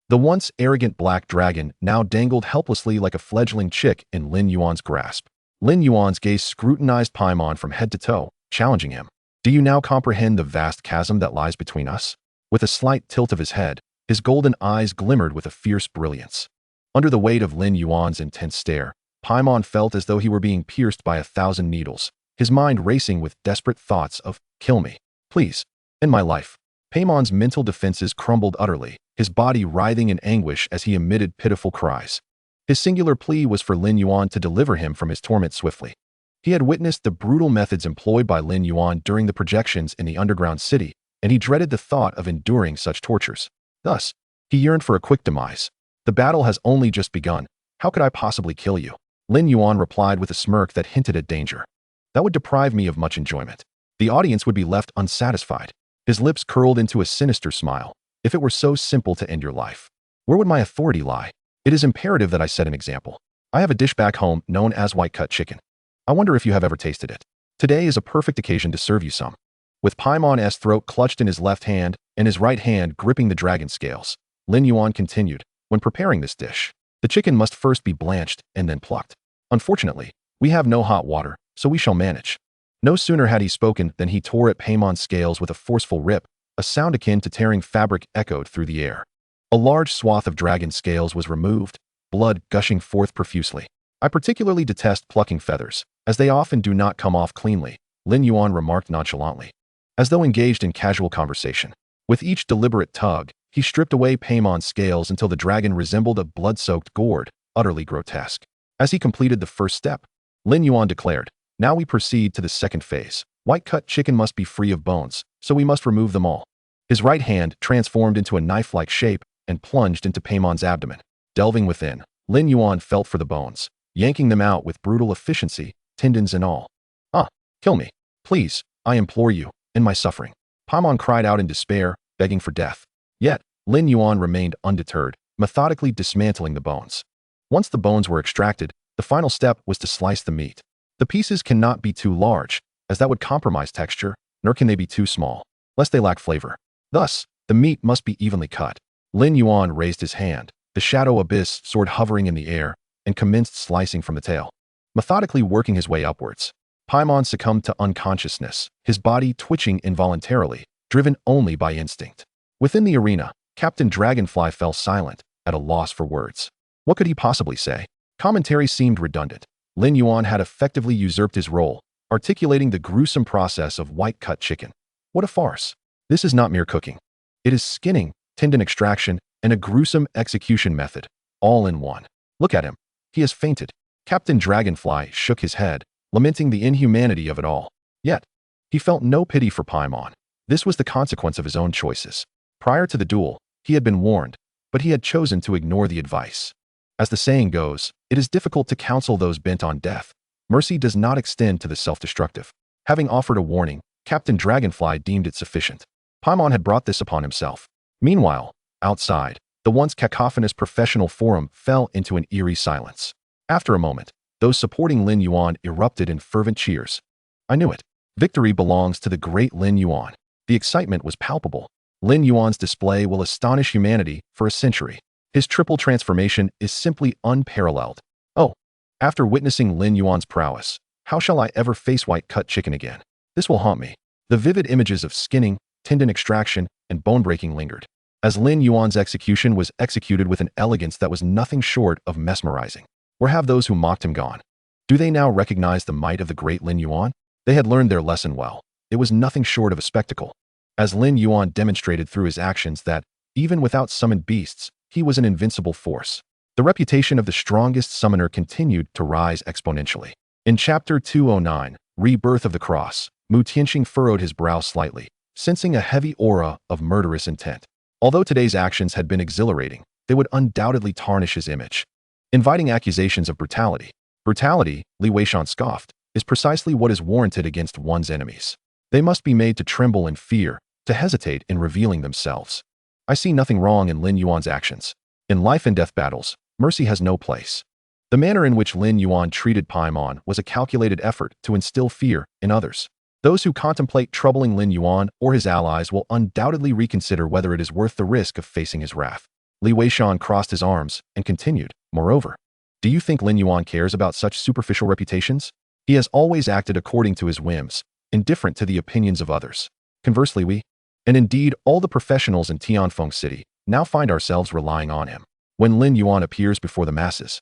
The once arrogant black dragon now dangled helplessly like a fledgling chick in Lin Yuan's grasp. Lin Yuan's gaze scrutinized Paimon from head to toe, challenging him. Do you now comprehend the vast chasm that lies between us? With a slight tilt of his head, his golden eyes glimmered with a fierce brilliance. Under the weight of Lin Yuan's intense stare, Paimon felt as though he were being pierced by 1,000 needles, his mind racing with desperate thoughts of, kill me, please, end my life. Paimon's mental defenses crumbled utterly, his body writhing in anguish as he emitted pitiful cries. His singular plea was for Lin Yuan to deliver him from his torment swiftly. He had witnessed the brutal methods employed by Lin Yuan during the projections in the underground city, and he dreaded the thought of enduring such tortures. Thus, he yearned for a quick demise. The battle has only just begun. How could I possibly kill you? Lin Yuan replied with a smirk that hinted at danger. That would deprive me of much enjoyment. The audience would be left unsatisfied. His lips curled into a sinister smile. If it were so simple to end your life, where would my authority lie? It is imperative that I set an example. I have a dish back home known as white-cut chicken. I wonder if you have ever tasted it. Today is a perfect occasion to serve you some. With Paimon's throat clutched in his left hand and his right hand gripping the dragon scales, Lin Yuan continued, when preparing this dish, the chicken must first be blanched and then plucked. Unfortunately, we have no hot water, so we shall manage. No sooner had he spoken than he tore at Paimon's scales with a forceful rip. A sound akin to tearing fabric echoed through the air. A large swath of dragon scales was removed, blood gushing forth profusely. I particularly detest plucking feathers, as they often do not come off cleanly, Lin Yuan remarked nonchalantly, as though engaged in casual conversation. With each deliberate tug, he stripped away Paimon's scales until the dragon resembled a blood-soaked gourd, utterly grotesque. As he completed the first step, Lin Yuan declared, "Now we proceed to the second phase. White-cut chicken must be free of bones, so we must remove them all." His right hand transformed into a knife-like shape and plunged into Paimon's abdomen. Delving within, Lin Yuan felt for the bones, yanking them out with brutal efficiency, tendons and all. "Ah, kill me. Please, I implore you, in my suffering." Paimon cried out in despair, begging for death. Yet, Lin Yuan remained undeterred, methodically dismantling the bones. Once the bones were extracted, the final step was to slice the meat. The pieces cannot be too large, as that would compromise texture, nor can they be too small, lest they lack flavor. Thus, the meat must be evenly cut. Lin Yuan raised his hand, the shadow abyss sword hovering in the air, and commenced slicing from the tail, methodically working his way upwards. Paimon succumbed to unconsciousness, his body twitching involuntarily, driven only by instinct. Within the arena, Captain Dragonfly fell silent, at a loss for words. What could he possibly say? Commentary seemed redundant. Lin Yuan had effectively usurped his role, articulating the gruesome process of white-cut chicken. What a farce. This is not mere cooking. It is skinning, tendon extraction, and a gruesome execution method, all in one. Look at him. He has fainted. Captain Dragonfly shook his head, lamenting the inhumanity of it all. Yet, he felt no pity for Paimon. This was the consequence of his own choices. Prior to the duel, he had been warned, but he had chosen to ignore the advice. As the saying goes, it is difficult to counsel those bent on death. Mercy does not extend to the self-destructive. Having offered a warning, Captain Dragonfly deemed it sufficient. Paimon had brought this upon himself. Meanwhile, outside, the once cacophonous professional forum fell into an eerie silence. After a moment, those supporting Lin Yuan erupted in fervent cheers. I knew it. Victory belongs to the great Lin Yuan. The excitement was palpable. Lin Yuan's display will astonish humanity for a century. His triple transformation is simply unparalleled. Oh, after witnessing Lin Yuan's prowess, how shall I ever face white-cut chicken again? This will haunt me. The vivid images of skinning, tendon extraction, and bone-breaking lingered, as Lin Yuan's execution was executed with an elegance that was nothing short of mesmerizing. Where have those who mocked him gone? Do they now recognize the might of the great Lin Yuan? They had learned their lesson well. It was nothing short of a spectacle, as Lin Yuan demonstrated through his actions that, even without summoned beasts, he was an invincible force. The reputation of the strongest summoner continued to rise exponentially. In Chapter 209, Rebirth of the Cross, Mu Tianxing furrowed his brow slightly, sensing a heavy aura of murderous intent. Although today's actions had been exhilarating, they would undoubtedly tarnish his image. Inviting accusations of brutality. Brutality, Li Weishan scoffed, is precisely what is warranted against one's enemies. They must be made to tremble in fear, to hesitate in revealing themselves. I see nothing wrong in Lin Yuan's actions. In life and death battles, mercy has no place. The manner in which Lin Yuan treated Paimon was a calculated effort to instill fear in others. Those who contemplate troubling Lin Yuan or his allies will undoubtedly reconsider whether it is worth the risk of facing his wrath. Li Weishan crossed his arms and continued, moreover, do you think Lin Yuan cares about such superficial reputations? He has always acted according to his whims, indifferent to the opinions of others. Conversely, we, and indeed all the professionals in Tianfeng City, now find ourselves relying on him. When Lin Yuan appears before the masses,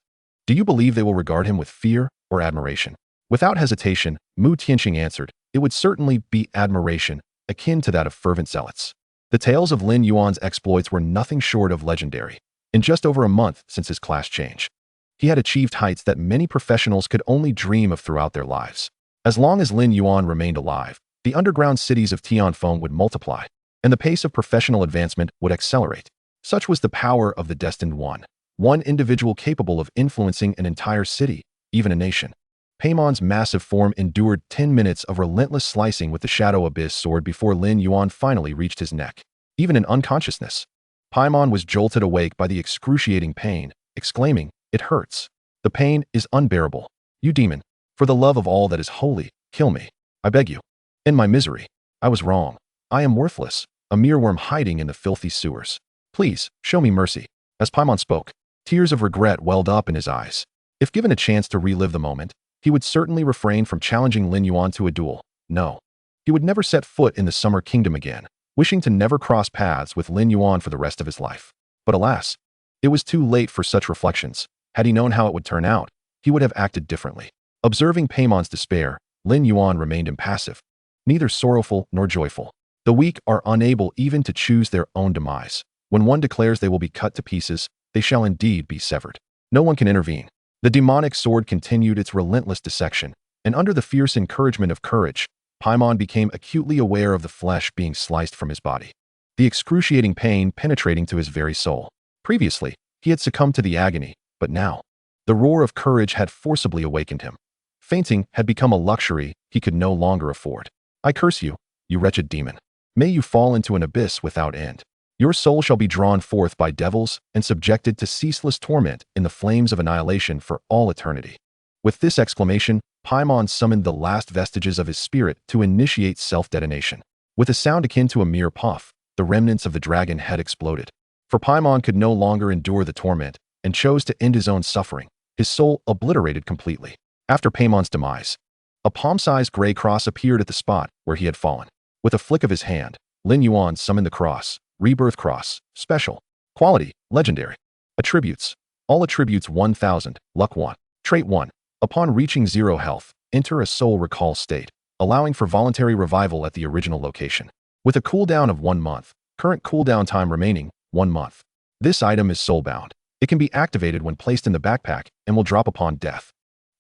do you believe they will regard him with fear or admiration? Without hesitation, Mu Tianxing answered, it would certainly be admiration, akin to that of fervent zealots. The tales of Lin Yuan's exploits were nothing short of legendary. In just over a month since his class change, he had achieved heights that many professionals could only dream of throughout their lives. As long as Lin Yuan remained alive, the underground cities of Tianfeng would multiply, and the pace of professional advancement would accelerate. Such was the power of the Destined One, one individual capable of influencing an entire city, even a nation. Paimon's massive form endured 10 minutes of relentless slicing with the Shadow Abyss sword before Lin Yuan finally reached his neck. Even in unconsciousness, Paimon was jolted awake by the excruciating pain, exclaiming, it hurts. The pain is unbearable. You demon, for the love of all that is holy, kill me. I beg you. In my misery, I was wrong. I am worthless, a mere worm hiding in the filthy sewers. Please, show me mercy. As Paimon spoke, tears of regret welled up in his eyes. If given a chance to relive the moment, he would certainly refrain from challenging Lin Yuan to a duel. No. He would never set foot in the Summer Kingdom again, wishing to never cross paths with Lin Yuan for the rest of his life. But alas, it was too late for such reflections. Had he known how it would turn out, he would have acted differently. Observing Paimon's despair, Lin Yuan remained impassive, neither sorrowful nor joyful. The weak are unable even to choose their own demise. When one declares they will be cut to pieces, they shall indeed be severed. No one can intervene. The demonic sword continued its relentless dissection, and under the fierce encouragement of courage, Paimon became acutely aware of the flesh being sliced from his body, the excruciating pain penetrating to his very soul. Previously, he had succumbed to the agony, but now, the roar of courage had forcibly awakened him. Fainting had become a luxury he could no longer afford. I curse you, you wretched demon. May you fall into an abyss without end. Your soul shall be drawn forth by devils and subjected to ceaseless torment in the flames of annihilation for all eternity. With this exclamation, Paimon summoned the last vestiges of his spirit to initiate self-detonation. With a sound akin to a mere puff, the remnants of the dragon had exploded. For Paimon could no longer endure the torment and chose to end his own suffering, his soul obliterated completely. After Paimon's demise, a palm-sized gray cross appeared at the spot where he had fallen. With a flick of his hand, Lin Yuan summoned the cross. Rebirth Cross. Special. Quality. Legendary. Attributes. All attributes 1000. Luck 1. Trait 1. Upon reaching 0 health, enter a soul recall state, allowing for voluntary revival at the original location. With a cooldown of 1 month, current cooldown time remaining, 1 month. This item is soulbound. It can be activated when placed in the backpack and will drop upon death.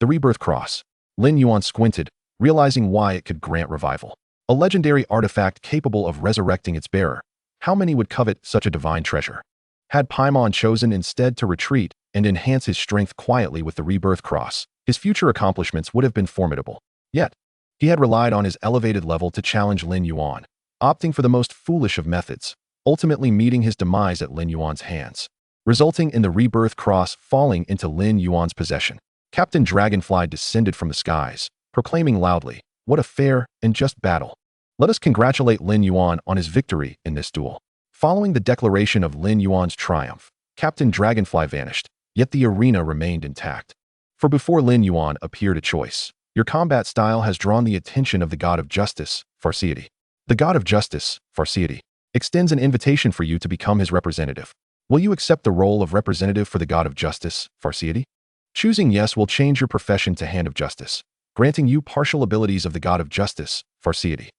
The Rebirth Cross. Lin Yuan squinted, realizing why it could grant revival. A legendary artifact capable of resurrecting its bearer. How many would covet such a divine treasure? Had Paimon chosen instead to retreat and enhance his strength quietly with the Rebirth Cross, his future accomplishments would have been formidable. Yet, he had relied on his elevated level to challenge Lin Yuan, opting for the most foolish of methods, ultimately meeting his demise at Lin Yuan's hands, resulting in the Rebirth Cross falling into Lin Yuan's possession. Captain Dragonfly descended from the skies, proclaiming loudly, "What a fair and just battle. Let us congratulate Lin Yuan on his victory in this duel." Following the declaration of Lin Yuan's triumph, Captain Dragonfly vanished, yet the arena remained intact. For before Lin Yuan appeared a choice. Your combat style has drawn the attention of the God of Justice, Farseity. The God of Justice, Farseity, extends an invitation for you to become his representative. Will you accept the role of representative for the God of Justice, Farseity? Choosing yes will change your profession to Hand of Justice, granting you partial abilities of the God of Justice, Farseity.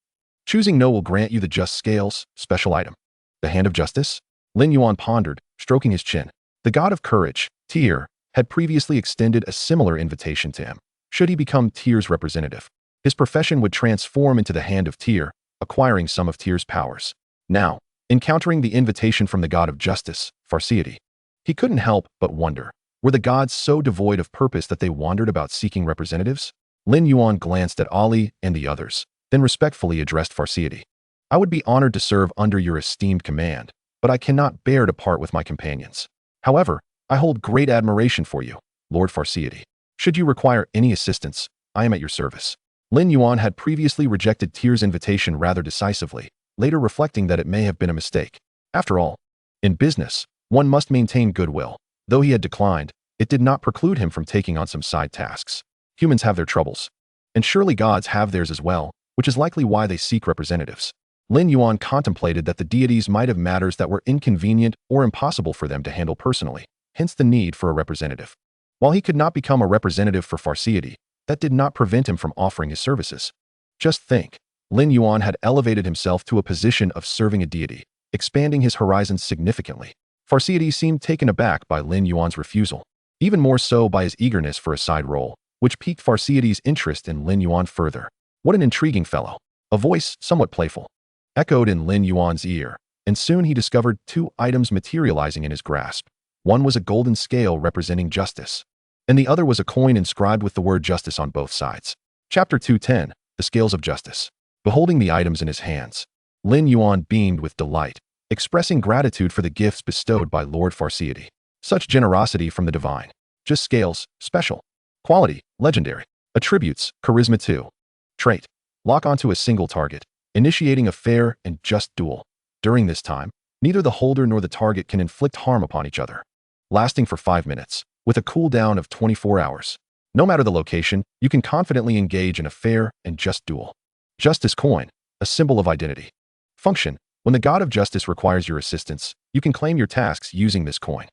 Choosing no will grant you the Just Scales, special item. The Hand of Justice? Lin Yuan pondered, stroking his chin. The God of Courage, Tyr, had previously extended a similar invitation to him. Should he become Tyr's representative, his profession would transform into the Hand of Tyr, acquiring some of Tyr's powers. Now, encountering the invitation from the God of Justice, Farseity, he couldn't help but wonder, were the gods so devoid of purpose that they wandered about seeking representatives? Lin Yuan glanced at Ali and the others, then respectfully addressed Farseity. I would be honored to serve under your esteemed command, but I cannot bear to part with my companions. However, I hold great admiration for you, Lord Farseity. Should you require any assistance, I am at your service. Lin Yuan had previously rejected Tyr's invitation rather decisively, later reflecting that it may have been a mistake. After all, in business, one must maintain goodwill. Though he had declined, it did not preclude him from taking on some side tasks. Humans have their troubles, and surely gods have theirs as well, which is likely why they seek representatives. Lin Yuan contemplated that the deities might have matters that were inconvenient or impossible for them to handle personally, hence the need for a representative. While he could not become a representative for Farseity, that did not prevent him from offering his services. Just think, Lin Yuan had elevated himself to a position of serving a deity, expanding his horizons significantly. Farseity seemed taken aback by Lin Yuan's refusal, even more so by his eagerness for a side role, which piqued Farseity's interest in Lin Yuan further. What an intriguing fellow. A voice, somewhat playful, echoed in Lin Yuan's ear, and soon he discovered 2 items materializing in his grasp. One was a golden scale representing justice, and the other was a coin inscribed with the word justice on both sides. Chapter 210, The Scales of Justice. Beholding the items in his hands, Lin Yuan beamed with delight, expressing gratitude for the gifts bestowed by Lord Farseity. Such generosity from the divine. Just scales, special. Quality, legendary. Attributes, charisma 2. Trait, lock onto a single target, initiating a fair and just duel. During this time, neither the holder nor the target can inflict harm upon each other. Lasting for 5 minutes, with a cooldown of 24 hours. No matter the location, you can confidently engage in a fair and just duel. Justice coin, a symbol of identity. Function, When the God of Justice requires your assistance, you can claim your tasks using this coin.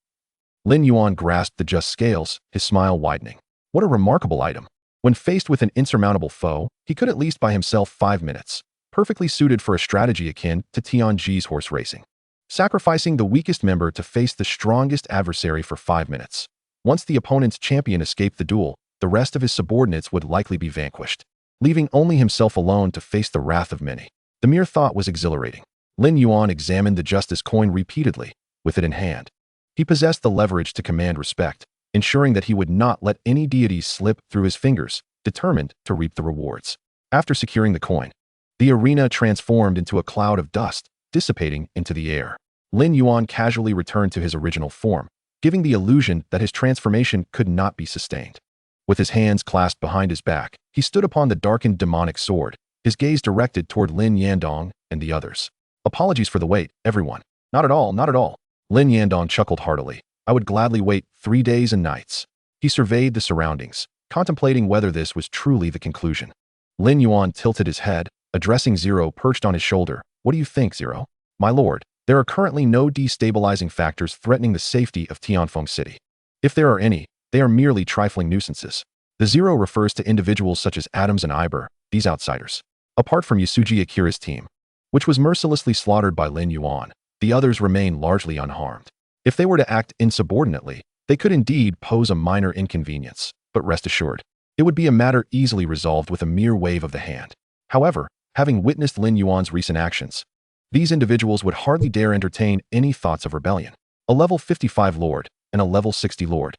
Lin Yuan grasped the just scales, his smile widening. What a remarkable item. When faced with an insurmountable foe, he could at least buy himself 5 minutes, perfectly suited for a strategy akin to Tianji's horse racing. Sacrificing the weakest member to face the strongest adversary for 5 minutes. Once the opponent's champion escaped the duel, the rest of his subordinates would likely be vanquished, leaving only himself alone to face the wrath of many. The mere thought was exhilarating. Lin Yuan examined the justice coin repeatedly, with it in hand. He possessed the leverage to command respect, ensuring that he would not let any deities slip through his fingers, determined to reap the rewards. After securing the coin, the arena transformed into a cloud of dust, dissipating into the air. Lin Yuan casually returned to his original form, giving the illusion that his transformation could not be sustained. With his hands clasped behind his back, he stood upon the darkened demonic sword, his gaze directed toward Lin Yandong and the others. Apologies for the wait, everyone. Not at all, not at all. Lin Yandong chuckled heartily. I would gladly wait 3 days and nights. He surveyed the surroundings, contemplating whether this was truly the conclusion. Lin Yuan tilted his head, addressing Zero perched on his shoulder. What do you think, Zero? My lord, there are currently no destabilizing factors threatening the safety of Tianfeng City. If there are any, they are merely trifling nuisances. The Zero refers to individuals such as Adams and Iber, these outsiders. Apart from Yasuji Akira's team, which was mercilessly slaughtered by Lin Yuan, the others remain largely unharmed. If they were to act insubordinately, they could indeed pose a minor inconvenience, but rest assured, it would be a matter easily resolved with a mere wave of the hand. However, having witnessed Lin Yuan's recent actions, these individuals would hardly dare entertain any thoughts of rebellion. A level 55 lord and a level 60 lord,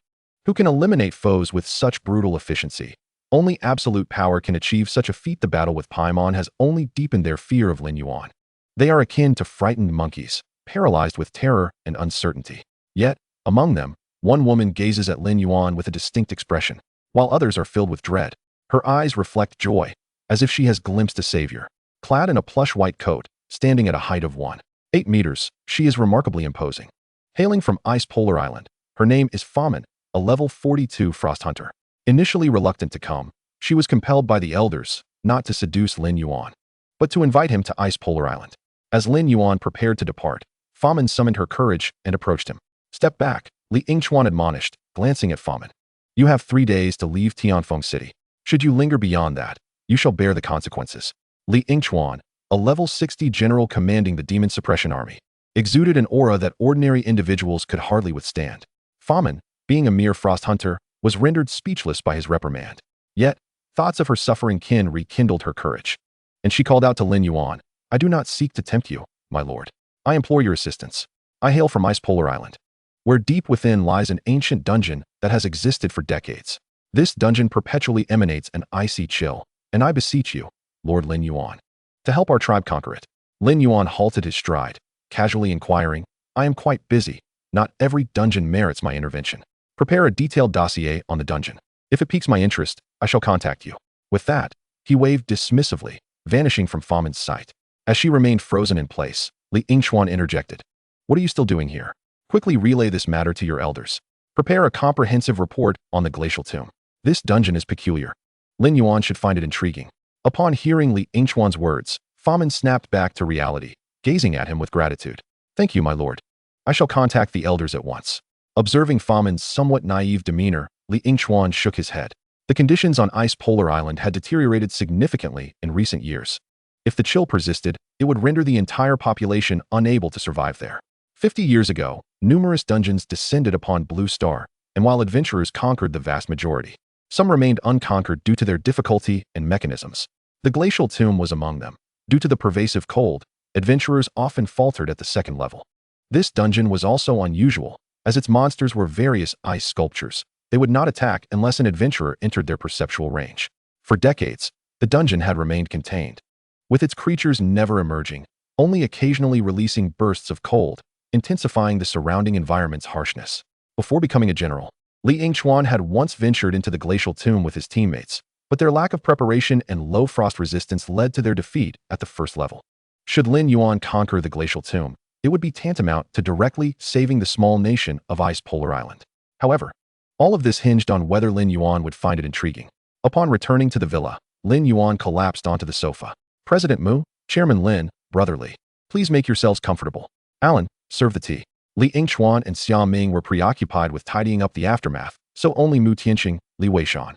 who can eliminate foes with such brutal efficiency. Only absolute power can achieve such a feat. The battle with Paimon has only deepened their fear of Lin Yuan. They are akin to frightened monkeys, paralyzed with terror and uncertainty. Yet, among them, one woman gazes at Lin Yuan with a distinct expression, while others are filled with dread. Her eyes reflect joy, as if she has glimpsed a savior. Clad in a plush white coat, standing at a height of 1.8 meters, she is remarkably imposing. Hailing from Ice Polar Island, her name is Famen, a level 42 frost hunter. Initially reluctant to come, she was compelled by the elders not to seduce Lin Yuan, but to invite him to Ice Polar Island. As Lin Yuan prepared to depart, Famen summoned her courage and approached him. Step back, Li Yingchuan admonished, glancing at Famen. You have 3 days to leave Tianfeng City. Should you linger beyond that, you shall bear the consequences. Li Yingchuan, a level 60 general commanding the Demon Suppression Army, exuded an aura that ordinary individuals could hardly withstand. Famen, being a mere frost hunter, was rendered speechless by his reprimand. Yet, thoughts of her suffering kin rekindled her courage. And she called out to Lin Yuan, I do not seek to tempt you, my lord. I implore your assistance. I hail from Ice Polar Island, where deep within lies an ancient dungeon that has existed for decades. This dungeon perpetually emanates an icy chill, and I beseech you, Lord Lin Yuan, to help our tribe conquer it. Lin Yuan halted his stride, casually inquiring, I am quite busy. Not every dungeon merits my intervention. Prepare a detailed dossier on the dungeon. If it piques my interest, I shall contact you. With that, he waved dismissively, vanishing from Famen's sight. As she remained frozen in place, Li Yingchuan interjected. What are you still doing here? Quickly relay this matter to your elders. Prepare a comprehensive report on the glacial tomb. This dungeon is peculiar. Lin Yuan should find it intriguing. Upon hearing Li Yingchuan's words, Famen snapped back to reality, gazing at him with gratitude. Thank you, my lord. I shall contact the elders at once. Observing Famen's somewhat naive demeanor, Li Yingchuan shook his head. The conditions on Ice Polar Island had deteriorated significantly in recent years. If the chill persisted, it would render the entire population unable to survive there. 50 years ago, numerous dungeons descended upon Blue Star, and while adventurers conquered the vast majority, some remained unconquered due to their difficulty and mechanisms. The glacial tomb was among them. Due to the pervasive cold, adventurers often faltered at the second level. This dungeon was also unusual, as its monsters were various ice sculptures. They would not attack unless an adventurer entered their perceptual range. For decades, the dungeon had remained contained, with its creatures never emerging, only occasionally releasing bursts of cold, intensifying the surrounding environment's harshness. Before becoming a general, Li Yingchuan had once ventured into the glacial tomb with his teammates, but their lack of preparation and low frost resistance led to their defeat at the first level. Should Lin Yuan conquer the glacial tomb, it would be tantamount to directly saving the small nation of Ice Polar Island. However, all of this hinged on whether Lin Yuan would find it intriguing. Upon returning to the villa, Lin Yuan collapsed onto the sofa. President Mu, Chairman Lin, brotherly. Please make yourselves comfortable. Alan, serve the tea. Li Yuan and Xia Ming were preoccupied with tidying up the aftermath, so only Mu Tianqing, Li Weishan,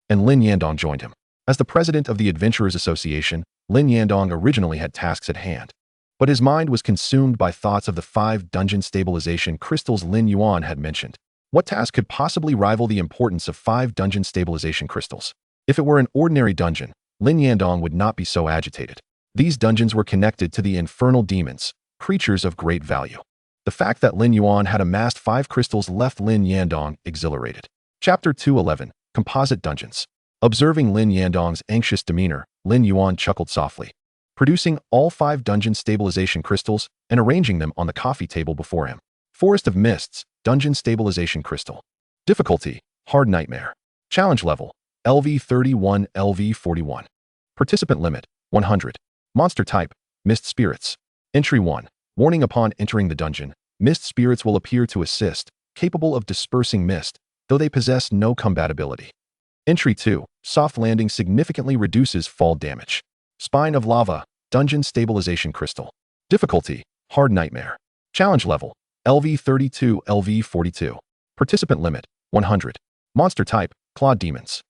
and Lin Yandong joined him. As the president of the Adventurers Association, Lin Yandong originally had tasks at hand, but his mind was consumed by thoughts of the 5 dungeon stabilization crystals Lin Yuan had mentioned. What task could possibly rival the importance of 5 dungeon stabilization crystals? If it were an ordinary dungeon, Lin Yandong would not be so agitated. These dungeons were connected to the infernal demons, creatures of great value. The fact that Lin Yuan had amassed 5 crystals left Lin Yandong exhilarated. Chapter 211, Composite Dungeons. Observing Lin Yandong's anxious demeanor, Lin Yuan chuckled softly. Producing all 5 dungeon stabilization crystals and arranging them on the coffee table before him. Forest of Mists, Dungeon Stabilization Crystal. Difficulty, Hard Nightmare. Challenge level, LV31, LV41. Participant limit, 100. Monster type, Mist Spirits. Entry 1. Warning: upon entering the dungeon, Mist Spirits will appear to assist, capable of dispersing mist, though they possess no compatibility. Entry 2. Soft landing significantly reduces fall damage. Spine of Lava, Dungeon Stabilization Crystal. Difficulty, Hard Nightmare. Challenge level, LV32, LV42. Participant limit, 100. Monster type, Claw Demons.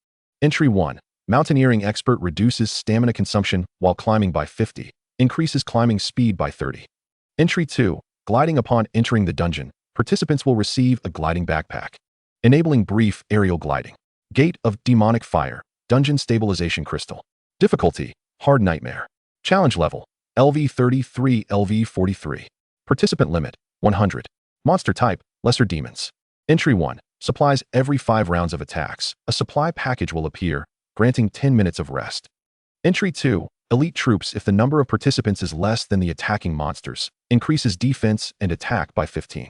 Entry 1. Mountaineering Expert reduces stamina consumption while climbing by 50, increases climbing speed by 30. Entry 2. Gliding: upon entering the dungeon, participants will receive a gliding backpack, enabling brief aerial gliding. Gate of Demonic Fire, Dungeon Stabilization Crystal. Difficulty, Hard Nightmare. Challenge level, LV33, LV43. Participant limit, 100. Monster type, Lesser Demons. Entry 1. Supplies: every 5 rounds of attacks, a supply package will appear, granting 10 minutes of rest. Entry 2. Elite Troops: if the number of participants is less than the attacking monsters, increases defense and attack by 15.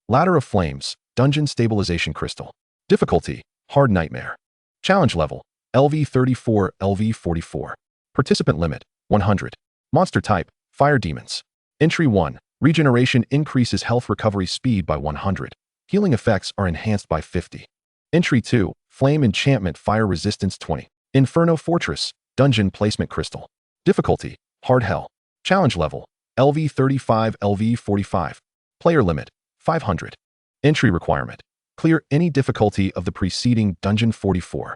Ladder of Flames, Dungeon Stabilization Crystal. Difficulty, Hard Nightmare. Challenge level, LV34, LV44. Participant limit, 100. Monster type, Fire Demons. Entry 1. Regeneration increases health recovery speed by 100. Healing effects are enhanced by 50. Entry 2. Flame Enchantment Fire Resistance 20. Inferno Fortress, Dungeon Placement Crystal. Difficulty, Hard Hell. Challenge level, LV35, LV45. Player limit, 500. Entry requirement: clear any difficulty of the preceding Dungeon 44.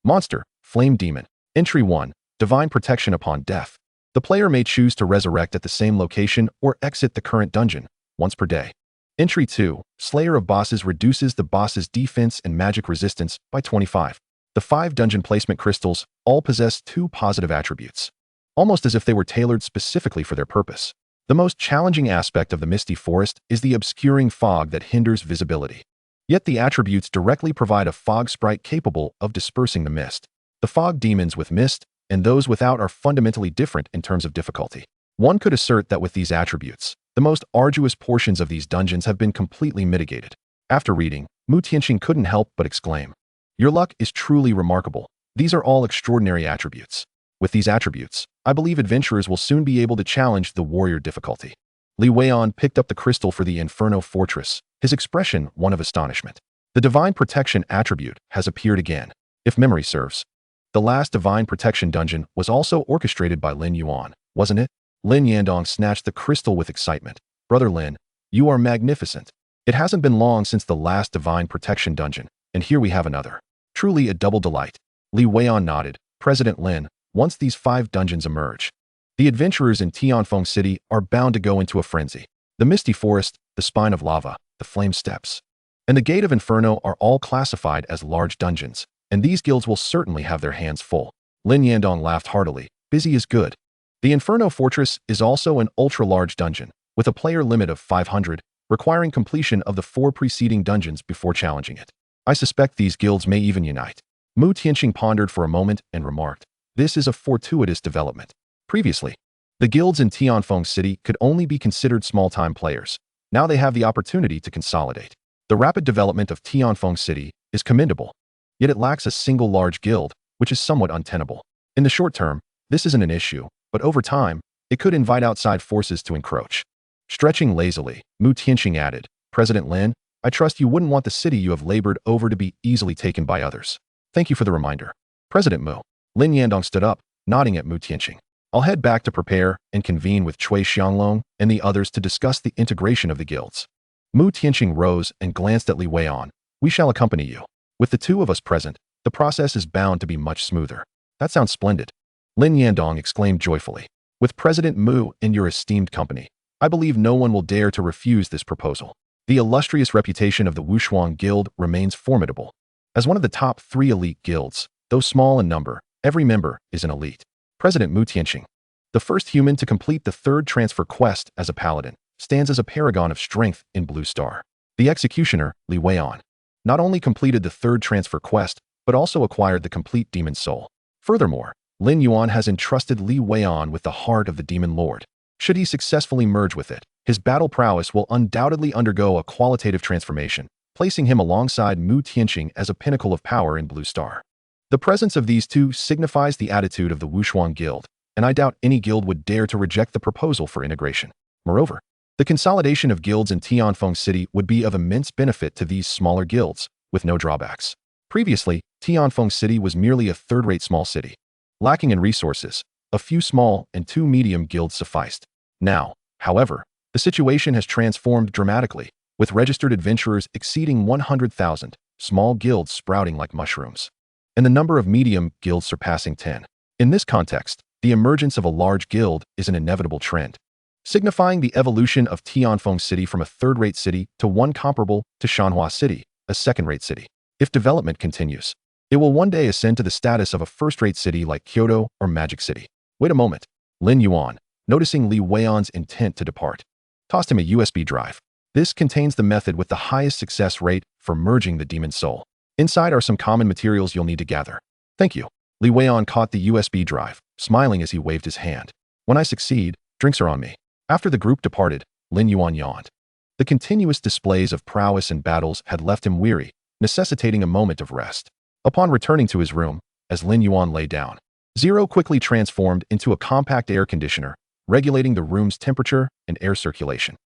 Monster, Flame Demon. Entry 1. Divine Protection: upon death, the player may choose to resurrect at the same location or exit the current dungeon, once per day. Entry 2. Slayer of Bosses reduces the boss's defense and magic resistance by 25. The 5 dungeon placement crystals all possess 2 positive attributes, almost as if they were tailored specifically for their purpose. The most challenging aspect of the Misty Forest is the obscuring fog that hinders visibility. Yet the attributes directly provide a fog sprite capable of dispersing the mist. The fog demons with mist and those without are fundamentally different in terms of difficulty. One could assert that with these attributes, the most arduous portions of these dungeons have been completely mitigated. After reading, Mu Tianqing couldn't help but exclaim, "Your luck is truly remarkable. These are all extraordinary attributes. With these attributes, I believe adventurers will soon be able to challenge the warrior difficulty." Li Weishan picked up the crystal for the Inferno Fortress, his expression one of astonishment. The Divine Protection attribute has appeared again. If memory serves, the last Divine Protection dungeon was also orchestrated by Lin Yuan, wasn't it? Lin Yandong snatched the crystal with excitement. "Brother Lin, you are magnificent. It hasn't been long since the last Divine Protection dungeon, and here we have another. Truly a double delight." Li Weishan nodded. "President Lin, once these 5 dungeons emerge, the adventurers in Tianfeng City are bound to go into a frenzy. The Misty Forest, the Spine of Lava, the Flame Steps, and the Gate of Inferno are all classified as large dungeons, and these guilds will certainly have their hands full." Lin Yandong laughed heartily. "Busy is good." The Inferno Fortress is also an ultra-large dungeon, with a player limit of 500, requiring completion of the 4 preceding dungeons before challenging it. "I suspect these guilds may even unite." Mu Tianqing pondered for a moment and remarked, "This is a fortuitous development. Previously, the guilds in Tianfeng City could only be considered small-time players. Now they have the opportunity to consolidate. The rapid development of Tianfeng City is commendable, yet it lacks a single large guild, which is somewhat untenable. In the short term, this isn't an issue, but over time, it could invite outside forces to encroach." Stretching lazily, Mu Tianqing added, "President Lin, I trust you wouldn't want the city you have labored over to be easily taken by others. Thank you for the reminder." "President Mu." Lin Yandong stood up, nodding at Mu Tianqing. I'll head back to prepare and convene with Cui Xianglong and the others to discuss the integration of the guilds. Mu Tianqing rose and glanced at Li Weian. We shall accompany you. With the two of us present, the process is bound to be much smoother. That sounds splendid. Lin Yandong exclaimed joyfully. With President Mu in your esteemed company, I believe no one will dare to refuse this proposal. The illustrious reputation of the Wushuang Guild remains formidable. As one of the top 3 elite guilds, though small in number, every member is an elite. President Mu Tianqing, the first human to complete the 3rd transfer quest as a paladin, stands as a paragon of strength in Blue Star. The executioner, Li Weian, not only completed the 3rd transfer quest, but also acquired the complete demon soul. Furthermore, Lin Yuan has entrusted Li Weian with the heart of the demon lord. Should he successfully merge with it, his battle prowess will undoubtedly undergo a qualitative transformation, placing him alongside Mu Tianqing as a pinnacle of power in Blue Star. The presence of these two signifies the attitude of the Wushuang Guild, and I doubt any guild would dare to reject the proposal for integration. Moreover, the consolidation of guilds in Tianfeng City would be of immense benefit to these smaller guilds, with no drawbacks. Previously, Tianfeng City was merely a third-rate small city. Lacking in resources, a few small and 2 medium guilds sufficed. Now, however, the situation has transformed dramatically, with registered adventurers exceeding 100,000, small guilds sprouting like mushrooms, and the number of medium guilds surpassing 10. In this context, the emergence of a large guild is an inevitable trend, signifying the evolution of Tianfeng City from a third-rate city to one comparable to Shanhua City, a second-rate city. If development continues, it will one day ascend to the status of a first-rate city like Kyoto or Magic City. Wait a moment. Lin Yuan, noticing Li Weian's intent to depart, tossed him a USB drive. This contains the method with the highest success rate for merging the demon soul. Inside are some common materials you'll need to gather. Thank you. Li Weian caught the USB drive, smiling as he waved his hand. When I succeed, drinks are on me. After the group departed, Lin Yuan yawned. The continuous displays of prowess and battles had left him weary, necessitating a moment of rest. Upon returning to his room, as Lin Yuan lay down, Zero quickly transformed into a compact air conditioner, regulating the room's temperature and air circulation.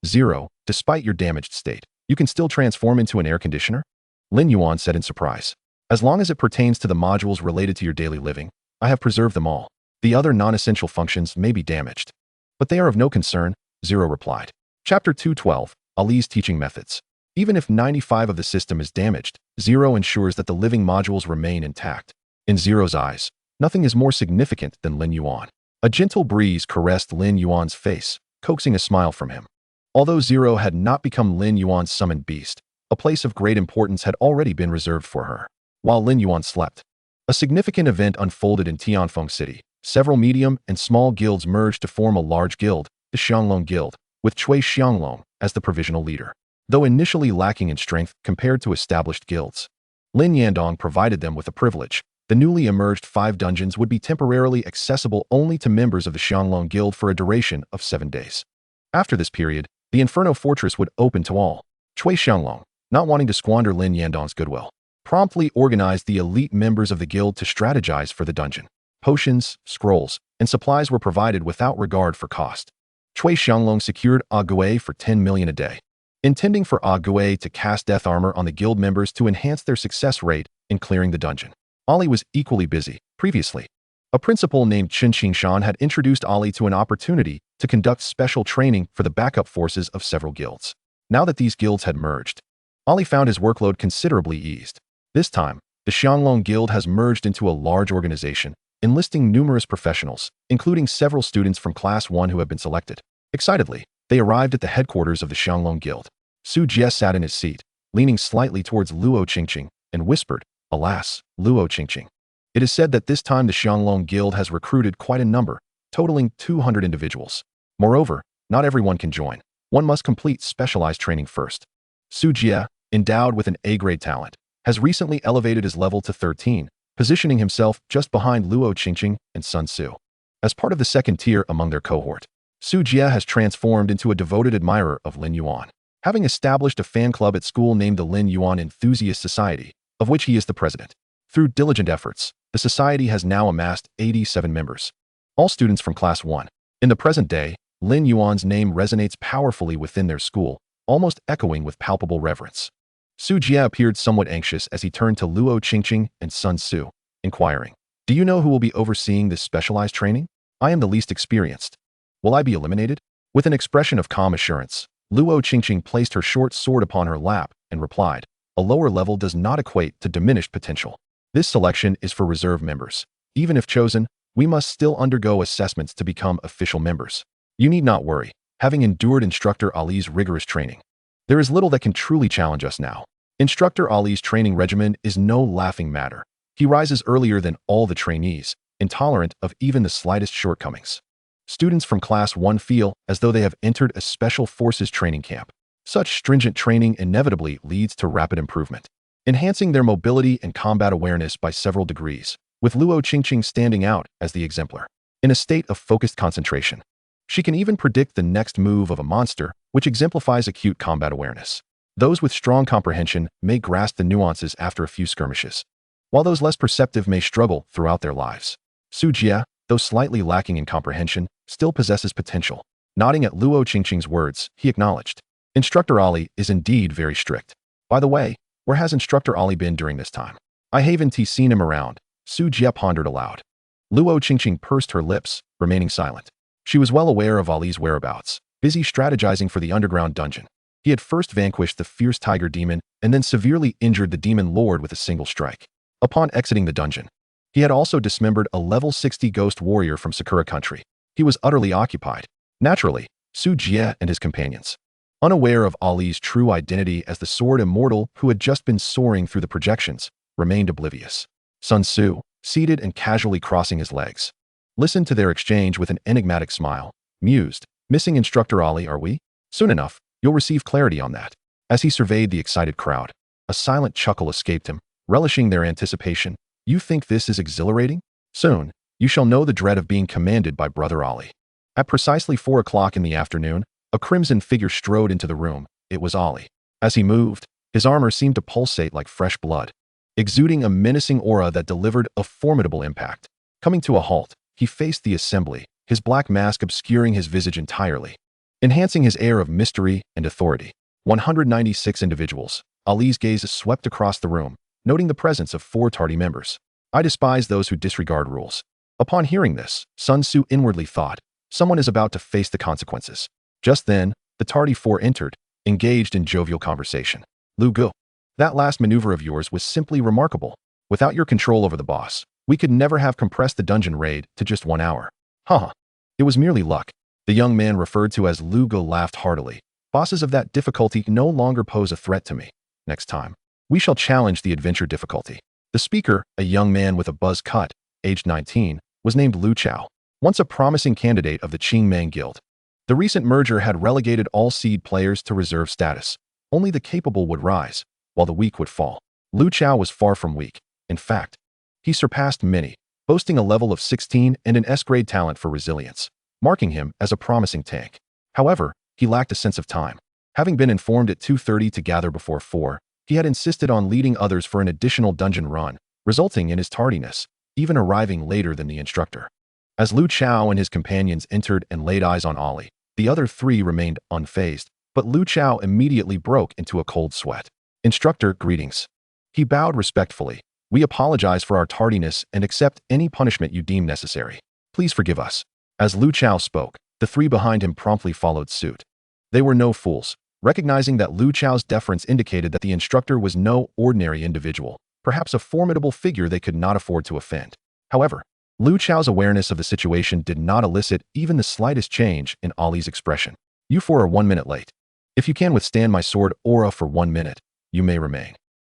Zero, despite your damaged state, you can still transform into an air conditioner? Lin Yuan said in surprise. As long as it pertains to the modules related to your daily living, I have preserved them all. The other non-essential functions may be damaged, but they are of no concern, Zero replied. Chapter 212, Ali's Teaching Methods. Even if 95% of the system is damaged, Zero ensures that the living modules remain intact. In Zero's eyes, nothing is more significant than Lin Yuan. A gentle breeze caressed Lin Yuan's face, coaxing a smile from him. Although Zero had not become Lin Yuan's summoned beast, a place of great importance had already been reserved for her. While Lin Yuan slept, a significant event unfolded in Tianfeng City. Several medium and small guilds merged to form a large guild, the Xianglong Guild, with Cui Xianglong as the provisional leader. Though initially lacking in strength compared to established guilds, Lin Yandong provided them with a privilege. The newly emerged 5 dungeons would be temporarily accessible only to members of the Xianglong Guild for a duration of 7 days. After this period, the Inferno Fortress would open to all. Cui Xianglong, not wanting to squander Lin Yandong's goodwill, promptly organized the elite members of the guild to strategize for the dungeon. Potions, scrolls, and supplies were provided without regard for cost. Cui Xianglong secured Ague for 10 million a day, intending for Ague to cast death armor on the guild members to enhance their success rate in clearing the dungeon. Ali was equally busy. Previously, a principal named Chen Qingshan had introduced Ali to an opportunity to conduct special training for the backup forces of several guilds. Now that these guilds had merged, Ali found his workload considerably eased. This time, the Xianglong Guild has merged into a large organization, enlisting numerous professionals, including several students from Class 1 who have been selected. Excitedly, they arrived at the headquarters of the Xianglong Guild. Su Jie sat in his seat, leaning slightly towards Luo Qingqing, and whispered, "Alas, Luo Qingqing. It is said that this time the Xianglong Guild has recruited quite a number, totaling 200 individuals. Moreover, not everyone can join. One must complete specialized training first. Su Jie, endowed with an A-grade talent, has recently elevated his level to 13, positioning himself just behind Luo Qingqing and Sun Tzu. As part of the second tier among their cohort, Su Jie has transformed into a devoted admirer of Lin Yuan, having established a fan club at school named the Lin Yuan Enthusiast Society, of which he is the president. Through diligent efforts, the society has now amassed 87 members, all students from Class 1. In the present day, Lin Yuan's name resonates powerfully within their school, almost echoing with palpable reverence. Su Jie appeared somewhat anxious as he turned to Luo Qingqing and Sun Tzu, inquiring, "Do you know who will be overseeing this specialized training?" I am the least experienced. Will I be eliminated? With an expression of calm assurance, Luo Qingqing placed her short sword upon her lap and replied, a lower level does not equate to diminished potential. This selection is for reserve members. Even if chosen, we must still undergo assessments to become official members. You need not worry, having endured Instructor Ali's rigorous training. There is little that can truly challenge us now. Instructor Ali's training regimen is no laughing matter. He rises earlier than all the trainees, intolerant of even the slightest shortcomings. Students from Class 1 feel as though they have entered a special forces training camp. Such stringent training inevitably leads to rapid improvement, enhancing their mobility and combat awareness by several degrees, with Luo Qingqing standing out as the exemplar. In a state of focused concentration, she can even predict the next move of a monster, which exemplifies acute combat awareness. Those with strong comprehension may grasp the nuances after a few skirmishes, while those less perceptive may struggle throughout their lives. Su Jie, though slightly lacking in comprehension, still possesses potential. Nodding at Luo Qingqing's words, he acknowledged, Instructor Ali is indeed very strict. By the way, where has Instructor Ali been during this time? I haven't seen him around. Su Jie pondered aloud. Luo Qingqing pursed her lips, remaining silent. She was well aware of Ali's whereabouts, busy strategizing for the underground dungeon. He had first vanquished the fierce tiger demon and then severely injured the demon lord with a single strike. Upon exiting the dungeon, he had also dismembered a level 60 ghost warrior from Sakura country. He was utterly occupied. Naturally, Su Jie and his companions, unaware of Ali's true identity as the sword immortal who had just been soaring through the projections, remained oblivious. Sun Tzu, seated and casually crossing his legs, listened to their exchange with an enigmatic smile, mused, missing Instructor Ali, are we? Soon enough, you'll receive clarity on that. As he surveyed the excited crowd, a silent chuckle escaped him, relishing their anticipation. You think this is exhilarating? Soon, you shall know the dread of being commanded by Brother Ali. At precisely 4 o'clock in the afternoon, a crimson figure strode into the room. It was Ali. As he moved, his armor seemed to pulsate like fresh blood, exuding a menacing aura that delivered a formidable impact. Coming to a halt, he faced the assembly, his black mask obscuring his visage entirely, enhancing his air of mystery and authority. 196 individuals. Ali's gaze swept across the room, noting the presence of 4 tardy members. I despise those who disregard rules. Upon hearing this, Sun Tzu inwardly thought, someone is about to face the consequences. Just then, the tardy 4 entered, engaged in jovial conversation. Lu Gu, that last maneuver of yours was simply remarkable. Without your control over the boss, we could never have compressed the dungeon raid to just 1 hour. Haha. It was merely luck. The young man referred to as Lu Gu laughed heartily. Bosses of that difficulty no longer pose a threat to me. Next time, we shall challenge the adventure difficulty. The speaker, a young man with a buzz cut, aged 19, was named Lu Chao, once a promising candidate of the Qingmang Guild. The recent merger had relegated all seed players to reserve status. Only the capable would rise, while the weak would fall. Lu Chao was far from weak. In fact, he surpassed many, boasting a level of 16 and an S-grade talent for resilience, marking him as a promising tank. However, he lacked a sense of time. Having been informed at 2:30 to gather before 4, he had insisted on leading others for an additional dungeon run, resulting in his tardiness, even arriving later than the instructor. As Lu Chao and his companions entered and laid eyes on Ali, the other 3 remained unfazed, but Lu Chao immediately broke into a cold sweat. Instructor, greetings. He bowed respectfully. We apologize for our tardiness and accept any punishment you deem necessary. Please forgive us. As Lu Chao spoke, the 3 behind him promptly followed suit. They were no fools, recognizing that Lu Chao's deference indicated that the instructor was no ordinary individual, perhaps a formidable figure they could not afford to offend. However, Lu Chao's awareness of the situation did not elicit even the slightest change in Ali's expression. You 4 are 1 minute late. If you can withstand my sword aura for 1 minute, you may remain.